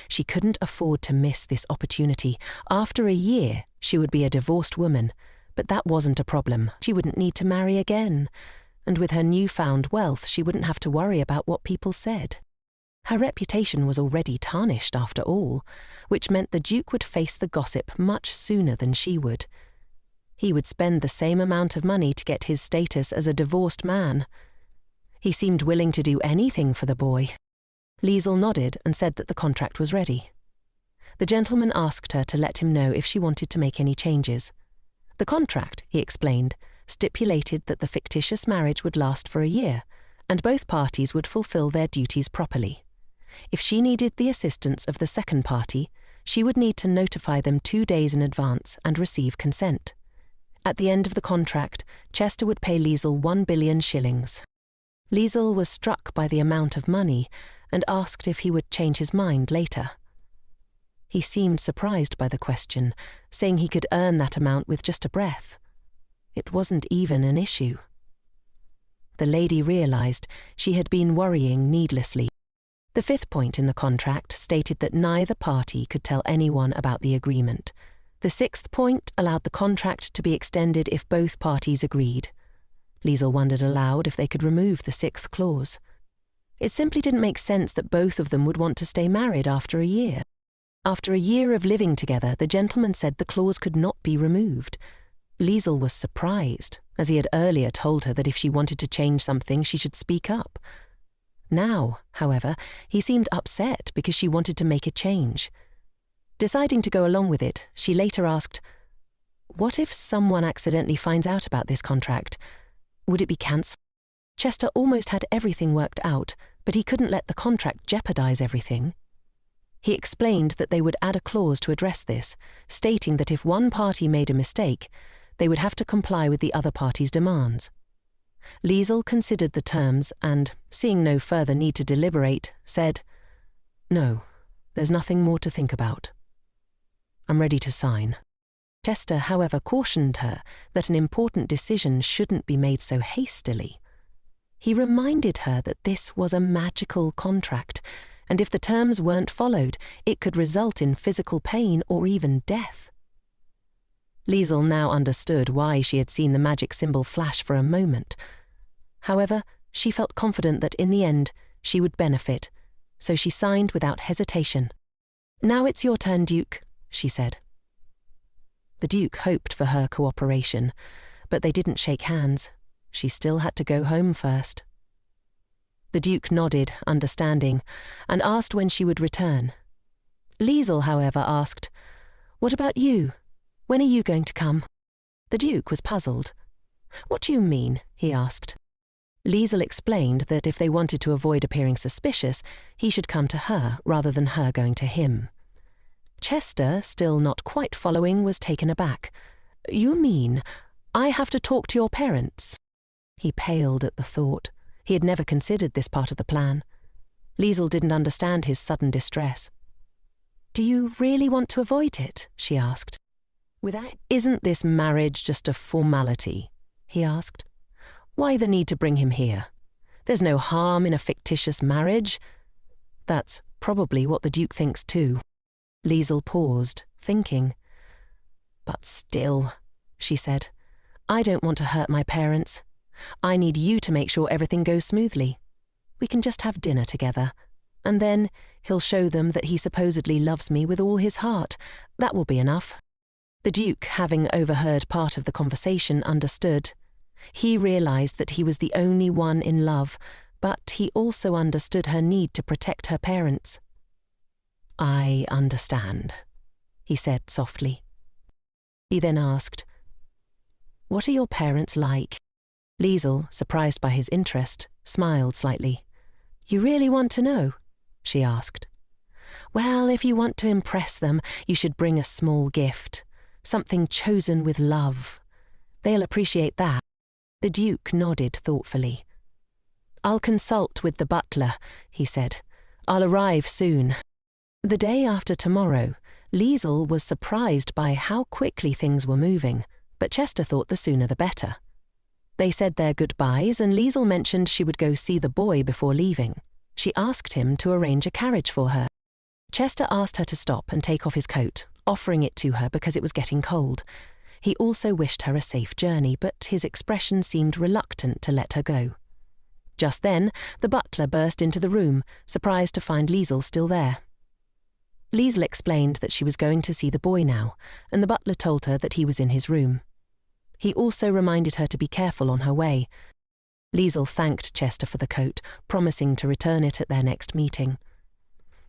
She couldn't afford to miss this opportunity. After a year, she would be a divorced woman, but that wasn't a problem. She wouldn't need to marry again, and with her newfound wealth, she wouldn't have to worry about what people said. Her reputation was already tarnished after all, which meant the Duke would face the gossip much sooner than she would. He would spend the same amount of money to get his status as a divorced man. He seemed willing to do anything for the boy. Liesel nodded and said that the contract was ready. The gentleman asked her to let him know if she wanted to make any changes. The contract, he explained, stipulated that the fictitious marriage would last for a year, and both parties would fulfill their duties properly. If she needed the assistance of the second party, she would need to notify them 2 days in advance and receive consent. At the end of the contract, Chester would pay Liesel 1 billion shillings. Liesel was struck by the amount of money and asked if he would change his mind later. He seemed surprised by the question, saying he could earn that amount with just a breath. It wasn't even an issue. The lady realized she had been worrying needlessly. The 5th point in the contract stated that neither party could tell anyone about the agreement. The 6th point allowed the contract to be extended if both parties agreed. Liesel wondered aloud if they could remove the 6th clause. It simply didn't make sense that both of them would want to stay married after a year. After a year of living together, the gentleman said the clause could not be removed. Liesel was surprised, as he had earlier told her that if she wanted to change something, she should speak up. Now, however, he seemed upset because she wanted to make a change. Deciding to go along with it, she later asked, "What if someone accidentally finds out about this contract? Would it be cancelled?" Chester almost had everything worked out, but he couldn't let the contract jeopardize everything. He explained that they would add a clause to address this, stating that if one party made a mistake, they would have to comply with the other party's demands. Liesel considered the terms and, seeing no further need to deliberate, said, "No, there's nothing more to think about. I'm ready to sign." Chester, however, cautioned her that an important decision shouldn't be made so hastily. He reminded her that this was a magical contract, and if the terms weren't followed, it could result in physical pain or even death. Liesel now understood why she had seen the magic symbol flash for a moment. However, she felt confident that in the end, she would benefit, so she signed without hesitation. "Now it's your turn, Duke," she said. The Duke hoped for her cooperation, but they didn't shake hands. She still had to go home first. The Duke nodded, understanding, and asked when she would return. Liesel, however, asked, "What about you? When are you going to come?" The Duke was puzzled. "What do you mean?" he asked. Liesel explained that if they wanted to avoid appearing suspicious, he should come to her rather than her going to him. Chester, still not quite following, was taken aback. "You mean I have to talk to your parents?" He paled at the thought. He had never considered this part of the plan. Liesel didn't understand his sudden distress. "Do you really want to avoid it?" she asked. "Isn't this marriage just a formality?" he asked. "Why the need to bring him here? There's no harm in a fictitious marriage." That's probably what the Duke thinks too. Liesel paused, thinking. "But still," she said, "I don't want to hurt my parents. I need you to make sure everything goes smoothly. We can just have dinner together, and then he'll show them that he supposedly loves me with all his heart. That will be enough." The Duke, having overheard part of the conversation, understood. He realized that he was the only one in love, but he also understood her need to protect her parents. "I understand," he said softly. He then asked, "What are your parents like?" Liesel, surprised by his interest, smiled slightly. "You really want to know?" she asked. "Well, if you want to impress them, you should bring a small gift, something chosen with love. They'll appreciate that." The Duke nodded thoughtfully. "I'll consult with the butler," he said. "I'll arrive soon." The day after tomorrow, Liesel was surprised by how quickly things were moving, but Chester thought the sooner the better. They said their goodbyes, and Liesel mentioned she would go see the boy before leaving. She asked him to arrange a carriage for her. Chester asked her to stop and take off his coat, offering it to her because it was getting cold. He also wished her a safe journey, but his expression seemed reluctant to let her go. Just then, the butler burst into the room, surprised to find Liesel still there. Liesel explained that she was going to see the boy now, and the butler told her that he was in his room. He also reminded her to be careful on her way. Liesel thanked Chester for the coat, promising to return it at their next meeting.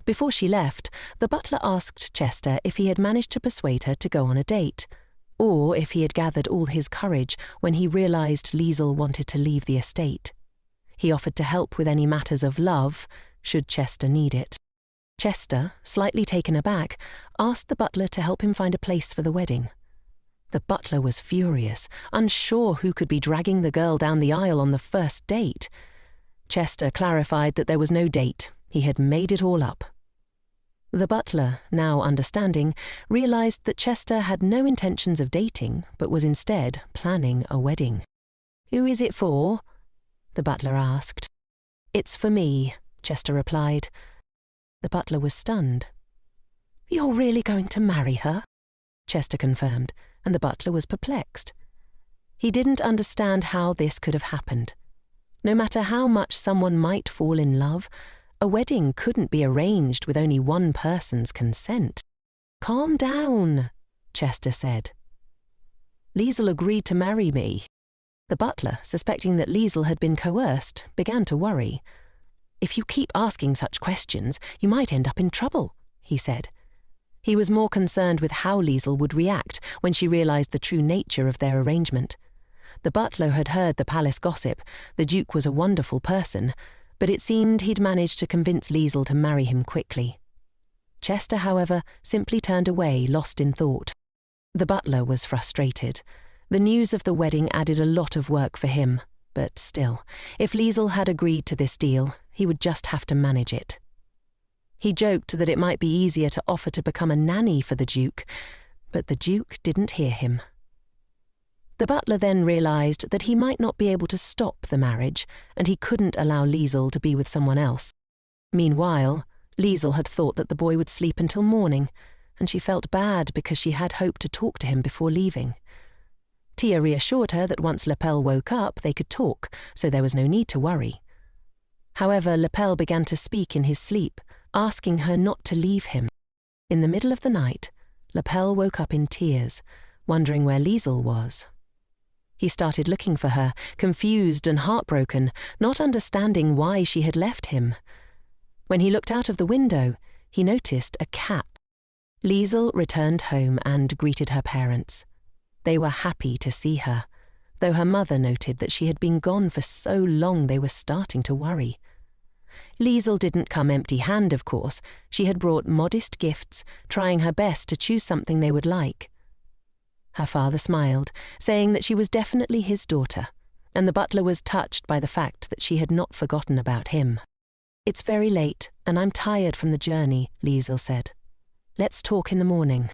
Before she left, the butler asked Chester if he had managed to persuade her to go on a date, or if he had gathered all his courage when he realized Liesel wanted to leave the estate. He offered to help with any matters of love, should Chester need it. Chester, slightly taken aback, asked the butler to help him find a place for the wedding. The butler was furious, unsure who could be dragging the girl down the aisle on the first date. Chester clarified that there was no date. He had made it all up. The butler, now understanding, realized that Chester had no intentions of dating, but was instead planning a wedding. "Who is it for?" the butler asked. "It's for me," Chester replied. The butler was stunned. "You're really going to marry her?" Chester confirmed, and the butler was perplexed. He didn't understand how this could have happened. No matter how much someone might fall in love, a wedding couldn't be arranged with only one person's consent. "Calm down," Chester said. "Liesl agreed to marry me." The butler, suspecting that Liesl had been coerced, began to worry. "If you keep asking such questions, you might end up in trouble," he said. He was more concerned with how Liesl would react when she realized the true nature of their arrangement. The butler had heard the palace gossip. The Duke was a wonderful person, but it seemed he'd managed to convince Liesl to marry him quickly. Chester, however, simply turned away, lost in thought. The butler was frustrated. The news of the wedding added a lot of work for him, but still, if Liesl had agreed to this deal, he would just have to manage it. He joked that it might be easier to offer to become a nanny for the Duke, but the Duke didn't hear him. The butler then realized that he might not be able to stop the marriage, and he couldn't allow Liesl to be with someone else. Meanwhile, Liesl had thought that the boy would sleep until morning, and she felt bad because she had hoped to talk to him before leaving. Tia reassured her that once Lepel woke up, they could talk, so there was no need to worry. However, Lepel began to speak in his sleep, asking her not to leave him. In the middle of the night, Lepel woke up in tears, wondering where Liesl was. He started looking for her, confused and heartbroken, not understanding why she had left him. When he looked out of the window, he noticed a cat. Liesl returned home and greeted her parents. They were happy to see her, though her mother noted that she had been gone for so long they were starting to worry. Liesl didn't come empty-handed, of course. She had brought modest gifts, trying her best to choose something they would like. Her father smiled, saying that she was definitely his daughter, and the butler was touched by the fact that she had not forgotten about him. "It's very late, and I'm tired from the journey," Liesl said. "Let's talk in the morning."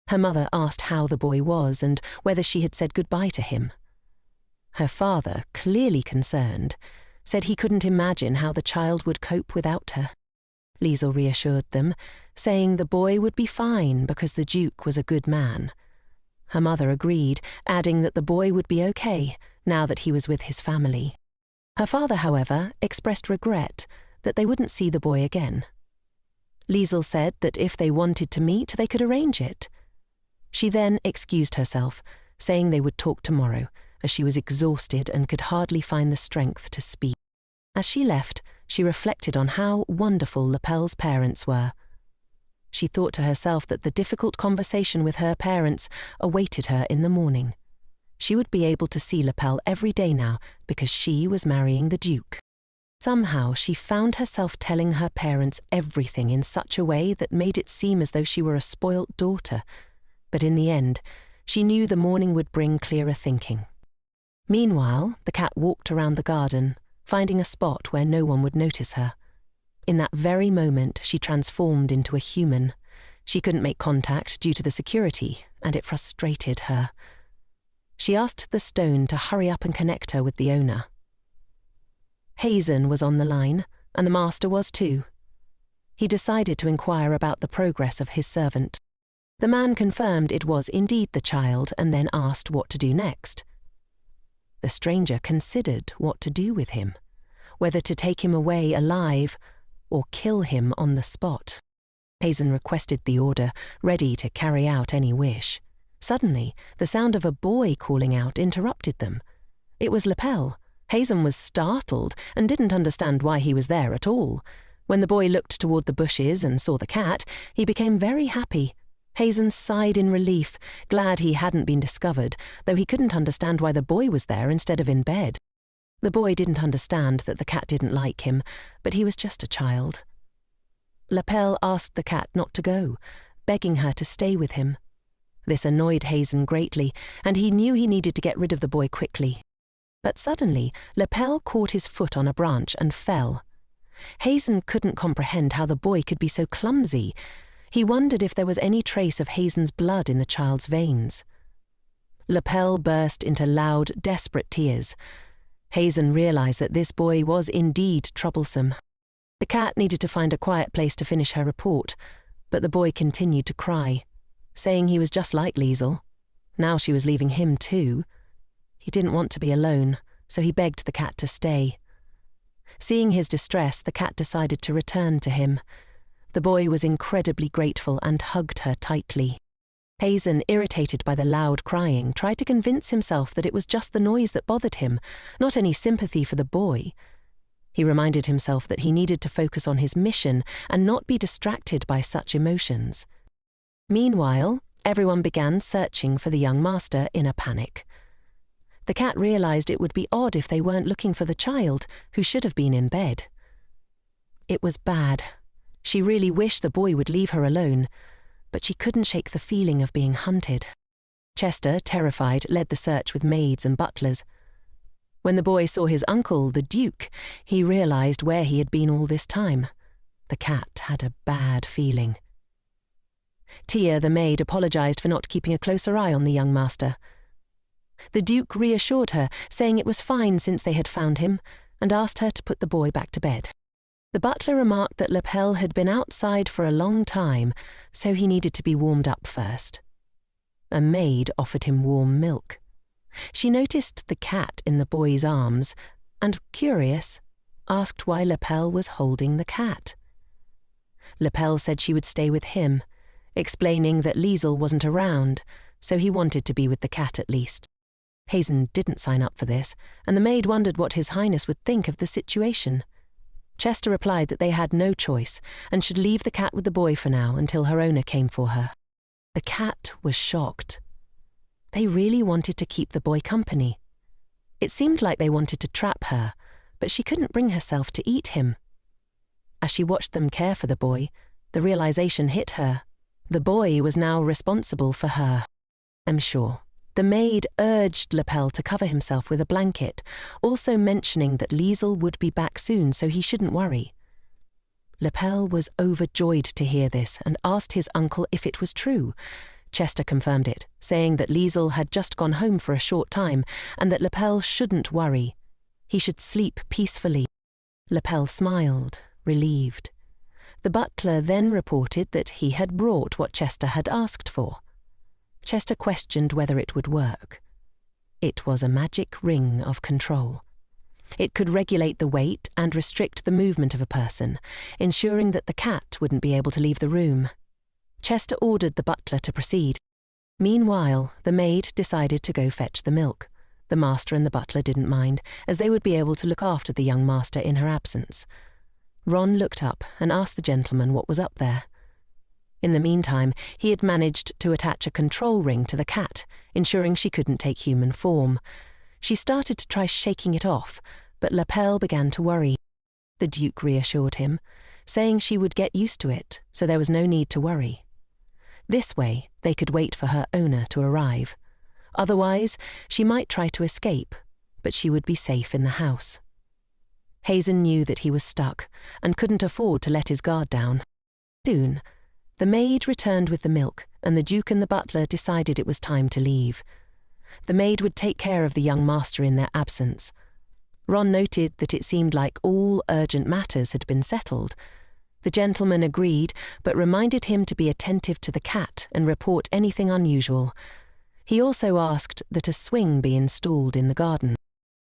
Her mother asked how the boy was and whether she had said goodbye to him. Her father, clearly concerned, said he couldn't imagine how the child would cope without her. Liesl reassured them, saying the boy would be fine because the Duke was a good man. Her mother agreed, adding that the boy would be okay now that he was with his family. Her father, however, expressed regret that they wouldn't see the boy again. Liesl said that if they wanted to meet, they could arrange it. She then excused herself, saying they would talk tomorrow, as she was exhausted and could hardly find the strength to speak. As she left, she reflected on how wonderful Lepel's parents were. She thought to herself that the difficult conversation with her parents awaited her in the morning. She would be able to see Lepel every day now because she was marrying the Duke. Somehow she found herself telling her parents everything in such a way that made it seem as though she were a spoilt daughter. But in the end, she knew the morning would bring clearer thinking. Meanwhile, the cat walked around the garden, finding a spot where no one would notice her. In that very moment, she transformed into a human. She couldn't make contact due to the security, and it frustrated her. She asked the stone to hurry up and connect her with the owner. Hazen was on the line, and the master was too. He decided to inquire about the progress of his servant. The man confirmed it was indeed the child and then asked what to do next. The stranger considered what to do with him, whether to take him away alive or kill him on the spot. Hazen requested the order, ready to carry out any wish. Suddenly, the sound of a boy calling out interrupted them. It was Lepel. Hazen was startled and didn't understand why he was there at all. When the boy looked toward the bushes and saw the cat, he became very happy. Hazen sighed in relief, glad he hadn't been discovered, though he couldn't understand why the boy was there instead of in bed. The boy didn't understand that the cat didn't like him, but he was just a child. Lapel asked the cat not to go, begging her to stay with him. This annoyed Hazen greatly, and he knew he needed to get rid of the boy quickly. But suddenly, Lapel caught his foot on a branch and fell. Hazen couldn't comprehend how the boy could be so clumsy. He wondered if there was any trace of Hazen's blood in the child's veins. Lapel burst into loud, desperate tears. Hazen realized that this boy was indeed troublesome. The cat needed to find a quiet place to finish her report, but the boy continued to cry, saying he was just like Liesel. Now she was leaving him too. He didn't want to be alone, so he begged the cat to stay. Seeing his distress, the cat decided to return to him. The boy was incredibly grateful and hugged her tightly. Hazen, irritated by the loud crying, tried to convince himself that it was just the noise that bothered him, not any sympathy for the boy. He reminded himself that he needed to focus on his mission and not be distracted by such emotions. Meanwhile, everyone began searching for the young master in a panic. The cat realized it would be odd if they weren't looking for the child, who should have been in bed. It was bad. She really wished the boy would leave her alone, but she couldn't shake the feeling of being hunted. Chester, terrified, led the search with maids and butlers. When the boy saw his uncle, the Duke, he realized where he had been all this time. The cat had a bad feeling. Tia, the maid, apologized for not keeping a closer eye on the young master. The Duke reassured her, saying it was fine since they had found him, and asked her to put the boy back to bed. The butler remarked that Lapel had been outside for a long time, so he needed to be warmed up first. A maid offered him warm milk. She noticed the cat in the boy's arms and, curious, asked why Lapel was holding the cat. Lapel said she would stay with him, explaining that Liesel wasn't around, so he wanted to be with the cat at least. Hazen didn't sign up for this, and the maid wondered what His Highness would think of the situation. Chester replied that they had no choice and should leave the cat with the boy for now until her owner came for her. The cat was shocked. They really wanted to keep the boy company. It seemed like they wanted to trap her, but she couldn't bring herself to eat him. As she watched them care for the boy, the realization hit her. The boy was now responsible for her. I'm sure. The maid urged Lapel to cover himself with a blanket, also mentioning that Liesel would be back soon so he shouldn't worry. Lapel was overjoyed to hear this and asked his uncle if it was true. Chester confirmed it, saying that Liesel had just gone home for a short time and that Lapel shouldn't worry. He should sleep peacefully. Lapel smiled, relieved. The butler then reported that he had brought what Chester had asked for. Chester questioned whether it would work. It was a magic ring of control. It could regulate the weight and restrict the movement of a person, ensuring that the cat wouldn't be able to leave the room. Chester ordered the butler to proceed. Meanwhile, the maid decided to go fetch the milk. The master and the butler didn't mind, as they would be able to look after the young master in her absence. Ron looked up and asked the gentleman what was up there. In the meantime, he had managed to attach a control ring to the cat, ensuring she couldn't take human form. She started to try shaking it off, but Lapel began to worry. The Duke reassured him, saying she would get used to it, so there was no need to worry. This way, they could wait for her owner to arrive. Otherwise, she might try to escape, but she would be safe in the house. Hazen knew that he was stuck and couldn't afford to let his guard down. Soon, the maid returned with the milk, and the Duke and the butler decided it was time to leave. The maid would take care of the young master in their absence. Ron noted that it seemed like all urgent matters had been settled. The gentleman agreed, but reminded him to be attentive to the cat and report anything unusual. He also asked that a swing be installed in the garden.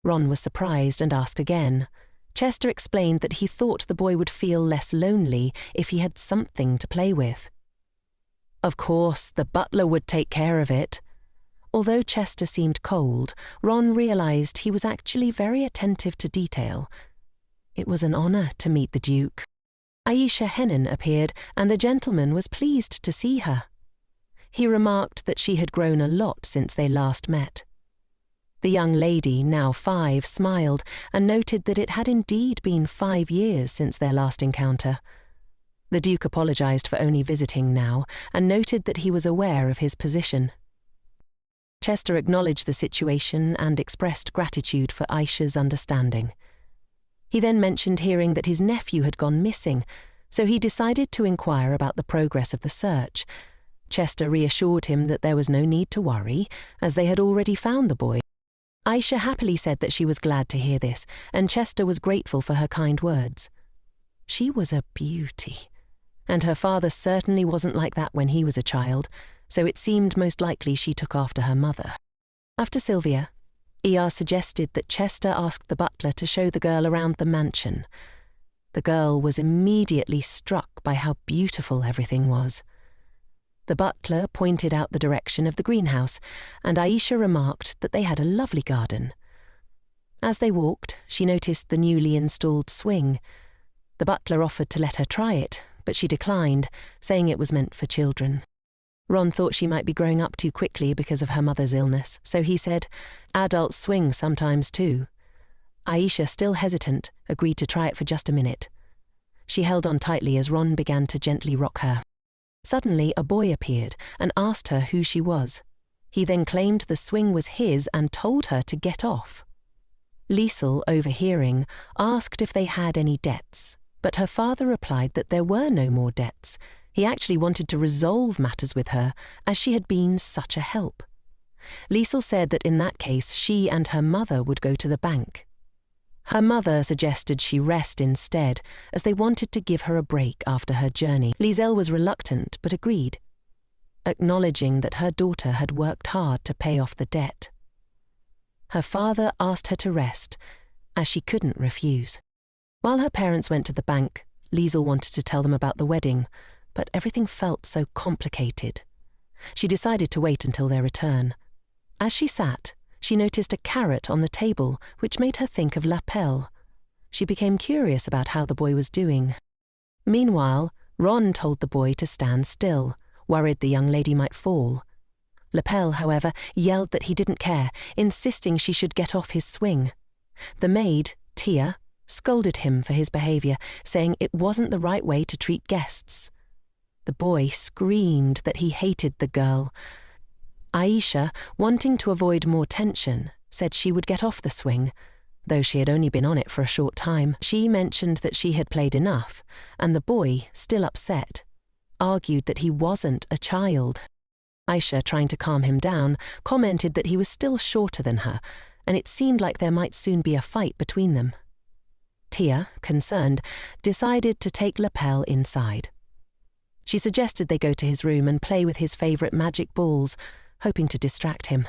Ron was surprised and asked again. Chester explained that he thought the boy would feel less lonely if he had something to play with. Of course, the butler would take care of it. Although Chester seemed cold, Ron realized he was actually very attentive to detail. It was an honor to meet the Duke. Aisha Hennon appeared, and the gentleman was pleased to see her. He remarked that she had grown a lot since they last met. The young lady, now 5, smiled and noted that it had indeed been 5 years since their last encounter. The Duke apologized for only visiting now and noted that he was aware of his position. Chester acknowledged the situation and expressed gratitude for Aisha's understanding. He then mentioned hearing that his nephew had gone missing, so he decided to inquire about the progress of the search. Chester reassured him that there was no need to worry, as they had already found the boy. Aisha happily said that she was glad to hear this, and Chester was grateful for her kind words. She was a beauty, and her father certainly wasn't like that when he was a child, so it seemed most likely she took after her mother. After Sylvia, ER suggested that Chester ask the butler to show the girl around the mansion. The girl was immediately struck by how beautiful everything was. The butler pointed out the direction of the greenhouse, and Aisha remarked that they had a lovely garden. As they walked, she noticed the newly installed swing. The butler offered to let her try it, but she declined, saying it was meant for children. Ron thought she might be growing up too quickly because of her mother's illness, so he said, "Adults swing sometimes too." Aisha, still hesitant, agreed to try it for just a minute. She held on tightly as Ron began to gently rock her. Suddenly, a boy appeared and asked her who she was. He then claimed the swing was his and told her to get off. Liesel, overhearing, asked if they had any debts, but her father replied that there were no more debts. He actually wanted to resolve matters with her, as she had been such a help. Liesel said that in that case she and her mother would go to the bank. Her mother suggested she rest instead, as they wanted to give her a break after her journey. Liesel was reluctant, but agreed, acknowledging that her daughter had worked hard to pay off the debt. Her father asked her to rest, as she couldn't refuse. While her parents went to the bank, Liesel wanted to tell them about the wedding, but everything felt so complicated. She decided to wait until their return. As she sat, she noticed a carrot on the table, which made her think of Lapel. She became curious about how the boy was doing. Meanwhile, Ron told the boy to stand still, worried the young lady might fall. Lapel, however, yelled that he didn't care, insisting she should get off his swing. The maid, Tia, scolded him for his behavior, saying it wasn't the right way to treat guests. The boy screamed that he hated the girl. Aisha, wanting to avoid more tension, said she would get off the swing. Though she had only been on it for a short time, she mentioned that she had played enough, and the boy, still upset, argued that he wasn't a child. Aisha, trying to calm him down, commented that he was still shorter than her, and it seemed like there might soon be a fight between them. Tia, concerned, decided to take Lapel inside. She suggested they go to his room and play with his favourite magic balls, hoping to distract him.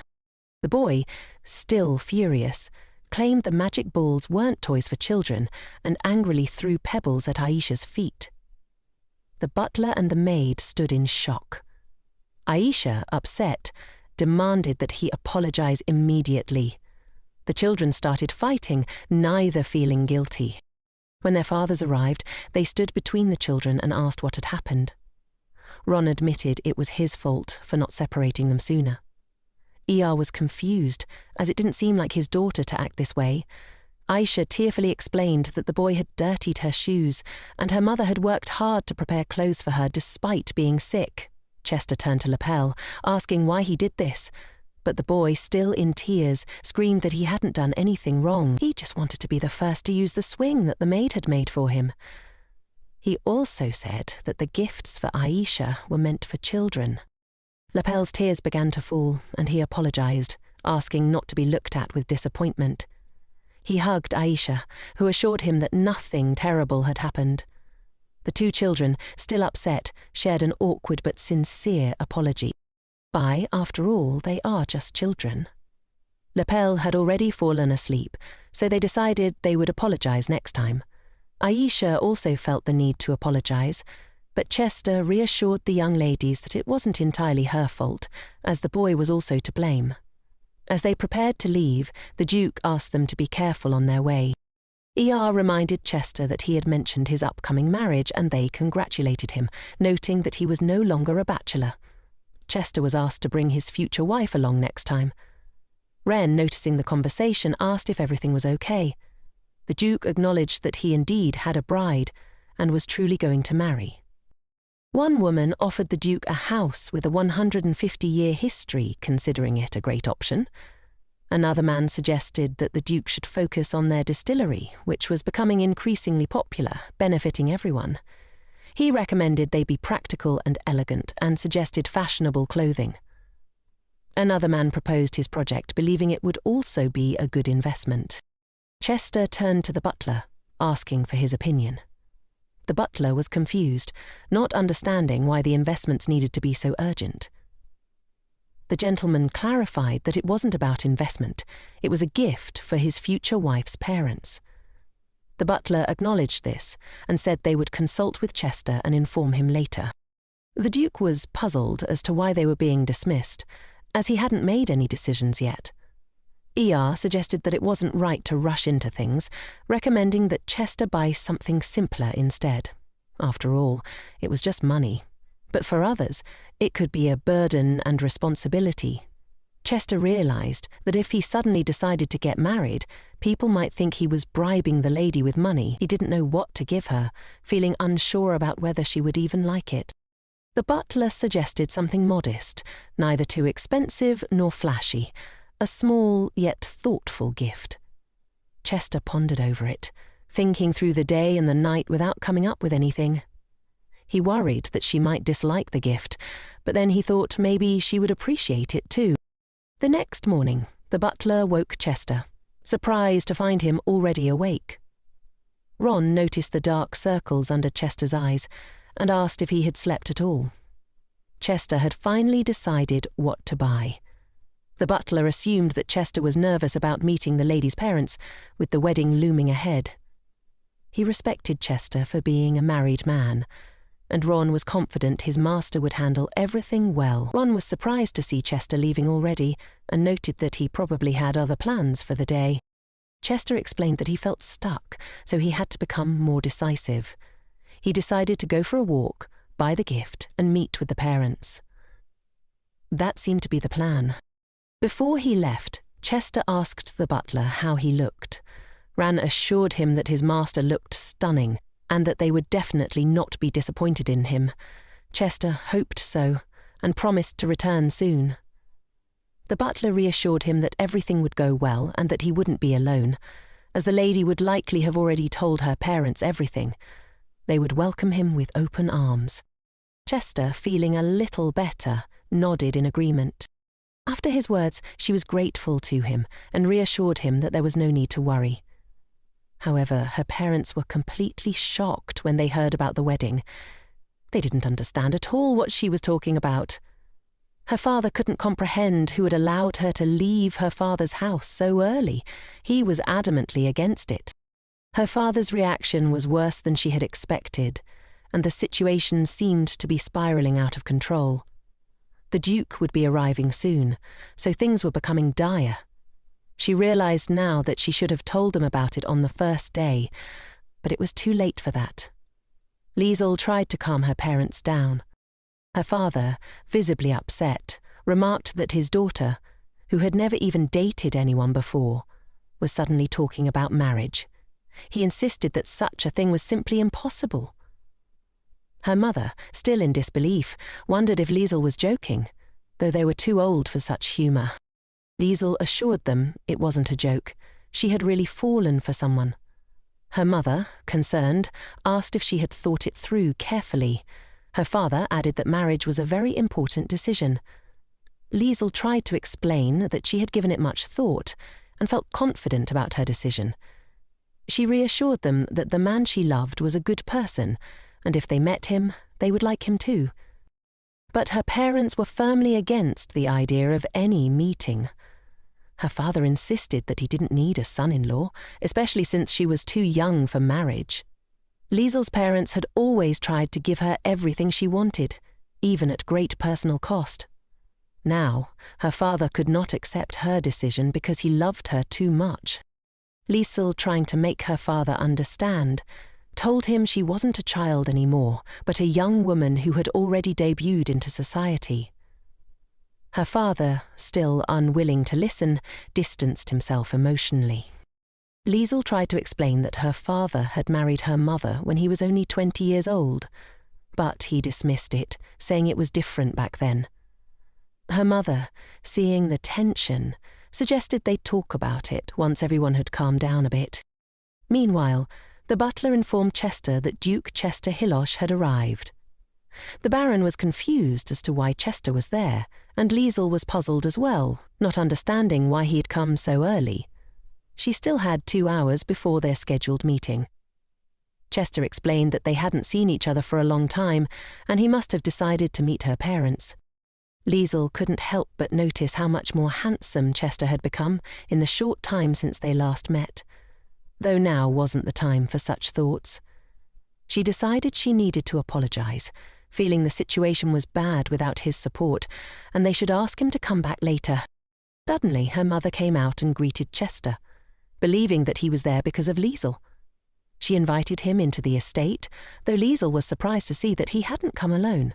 The boy, still furious, claimed the magic balls weren't toys for children and angrily threw pebbles at Aisha's feet. The butler and the maid stood in shock. Aisha, upset, demanded that he apologize immediately. The children started fighting, neither feeling guilty. When their fathers arrived, they stood between the children and asked what had happened. Ron admitted it was his fault for not separating them sooner. ER was confused, as it didn't seem like his daughter to act this way. Aisha tearfully explained that the boy had dirtied her shoes, and her mother had worked hard to prepare clothes for her despite being sick. Chester turned to Lapel, asking why he did this, but the boy, still in tears, screamed that he hadn't done anything wrong. He just wanted to be the first to use the swing that the maid had made for him. He also said that the gifts for Aisha were meant for children. Lapel's tears began to fall, and he apologized, asking not to be looked at with disappointment. He hugged Aisha, who assured him that nothing terrible had happened. The two children, still upset, shared an awkward but sincere apology. After all, they are just children. Lapel had already fallen asleep, so they decided they would apologize next time. Aisha also felt the need to apologize, but Chester reassured the young ladies that it wasn't entirely her fault, as the boy was also to blame. As they prepared to leave, the Duke asked them to be careful on their way. ER reminded Chester that he had mentioned his upcoming marriage, and they congratulated him, noting that he was no longer a bachelor. Chester was asked to bring his future wife along next time. Ren, noticing the conversation, asked if everything was okay. The Duke acknowledged that he indeed had a bride and was truly going to marry. One woman offered the Duke a house with a 150-year history, considering it a great option. Another man suggested that the Duke should focus on their distillery, which was becoming increasingly popular, benefiting everyone. He recommended they be practical and elegant and suggested fashionable clothing. Another man proposed his project, believing it would also be a good investment. Chester turned to the butler, asking for his opinion. The butler was confused, not understanding why the investments needed to be so urgent. The gentleman clarified that it wasn't about investment, it was a gift for his future wife's parents. The butler acknowledged this and said they would consult with Chester and inform him later. The Duke was puzzled as to why they were being dismissed, as he hadn't made any decisions yet. ER suggested that it wasn't right to rush into things, recommending that Chester buy something simpler instead. After all, it was just money. But for others, it could be a burden and responsibility. Chester realized that if he suddenly decided to get married, people might think he was bribing the lady with money he didn't know what to give her, feeling unsure about whether she would even like it. The butler suggested something modest, neither too expensive nor flashy, a small yet thoughtful gift. Chester pondered over it, thinking through the day and the night without coming up with anything. He worried that she might dislike the gift, but then he thought maybe she would appreciate it too. The next morning, the butler woke Chester, surprised to find him already awake. Ron noticed the dark circles under Chester's eyes and asked if he had slept at all. Chester had finally decided what to buy. The butler assumed that Chester was nervous about meeting the lady's parents, with the wedding looming ahead. He respected Chester for being a married man, and Ron was confident his master would handle everything well. Ron was surprised to see Chester leaving already, and noted that he probably had other plans for the day. Chester explained that he felt stuck, so he had to become more decisive. He decided to go for a walk, buy the gift, and meet with the parents. That seemed to be the plan. Before he left, Chester asked the butler how he looked. Ran assured him that his master looked stunning, and that they would definitely not be disappointed in him. Chester hoped so, and promised to return soon. The butler reassured him that everything would go well and that he wouldn't be alone, as the lady would likely have already told her parents everything. They would welcome him with open arms. Chester, feeling a little better, nodded in agreement. After his words, she was grateful to him and reassured him that there was no need to worry. However, her parents were completely shocked when they heard about the wedding. They didn't understand at all what she was talking about. Her father couldn't comprehend who had allowed her to leave her father's house so early. He was adamantly against it. Her father's reaction was worse than she had expected, and the situation seemed to be spiraling out of control. The Duke would be arriving soon, so things were becoming dire. She realized now that she should have told them about it on the first day, but it was too late for that. Liesl tried to calm her parents down. Her father, visibly upset, remarked that his daughter, who had never even dated anyone before, was suddenly talking about marriage. He insisted that such a thing was simply impossible. Her mother, still in disbelief, wondered if Liesl was joking, though they were too old for such humour. Liesl assured them it wasn't a joke. She had really fallen for someone. Her mother, concerned, asked if she had thought it through carefully. Her father added that marriage was a very important decision. Liesl tried to explain that she had given it much thought and felt confident about her decision. She reassured them that the man she loved was a good person, and if they met him, they would like him too. But her parents were firmly against the idea of any meeting. Her father insisted that he didn't need a son-in-law, especially since she was too young for marriage. Liesl's parents had always tried to give her everything she wanted, even at great personal cost. Now, her father could not accept her decision because he loved her too much. Liesl, trying to make her father understand, told him she wasn't a child anymore, but a young woman who had already debuted into society. Her father, still unwilling to listen, distanced himself emotionally. Liesel tried to explain that her father had married her mother when he was only 20 years old, but he dismissed it, saying it was different back then. Her mother, seeing the tension, suggested they talk about it once everyone had calmed down a bit. Meanwhile, the butler informed Chester that Duke Chester Hillosh had arrived. The Baron was confused as to why Chester was there, and Liesel was puzzled as well, not understanding why he had come so early. She still had 2 hours before their scheduled meeting. Chester explained that they hadn't seen each other for a long time, and he must have decided to meet her parents. Liesel couldn't help but notice how much more handsome Chester had become in the short time since they last met, though now wasn't the time for such thoughts. She decided she needed to apologize, feeling the situation was bad without his support, and they should ask him to come back later. Suddenly, her mother came out and greeted Chester, believing that he was there because of Liesel. She invited him into the estate, though Liesel was surprised to see that he hadn't come alone.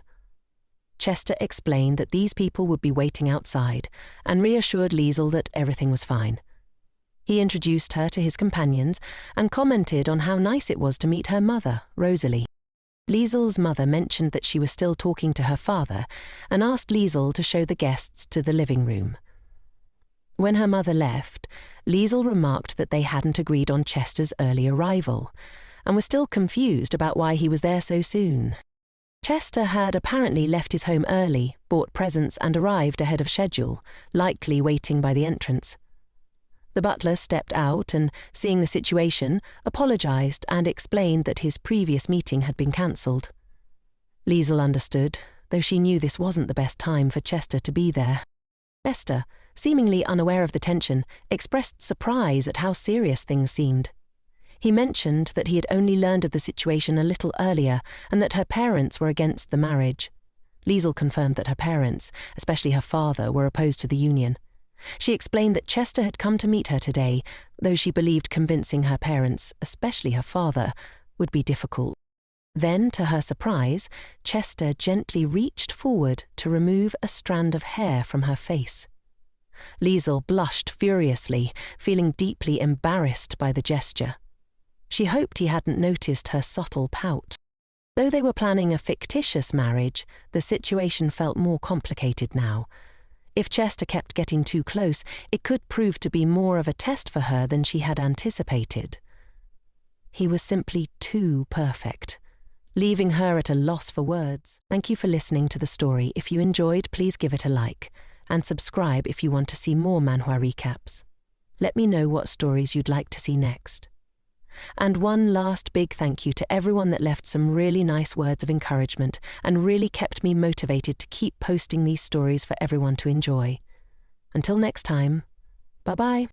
Chester explained that these people would be waiting outside and reassured Liesel that everything was fine. He introduced her to his companions and commented on how nice it was to meet her mother, Rosalie. Liesel's mother mentioned that she was still talking to her father and asked Liesel to show the guests to the living room. When her mother left, Liesel remarked that they hadn't agreed on Chester's early arrival and was still confused about why he was there so soon. Chester had apparently left his home early, bought presents and arrived ahead of schedule, likely waiting by the entrance. The butler stepped out and, seeing the situation, apologized and explained that his previous meeting had been cancelled. Liesel understood, though she knew this wasn't the best time for Chester to be there. Chester, seemingly unaware of the tension, expressed surprise at how serious things seemed. He mentioned that he had only learned of the situation a little earlier and that her parents were against the marriage. Liesel confirmed that her parents, especially her father, were opposed to the union. She explained that Chester had come to meet her today, though she believed convincing her parents, especially her father, would be difficult. Then, to her surprise, Chester gently reached forward to remove a strand of hair from her face. Liesel blushed furiously, feeling deeply embarrassed by the gesture. She hoped he hadn't noticed her subtle pout. Though they were planning a fictitious marriage, the situation felt more complicated now. If Chester kept getting too close, it could prove to be more of a test for her than she had anticipated. He was simply too perfect, leaving her at a loss for words. Thank you for listening to the story. If you enjoyed, please give it a like, and subscribe if you want to see more Manhwa recaps. Let me know what stories you'd like to see next. And one last big thank you to everyone that left some really nice words of encouragement and really kept me motivated to keep posting these stories for everyone to enjoy. Until next time, bye-bye.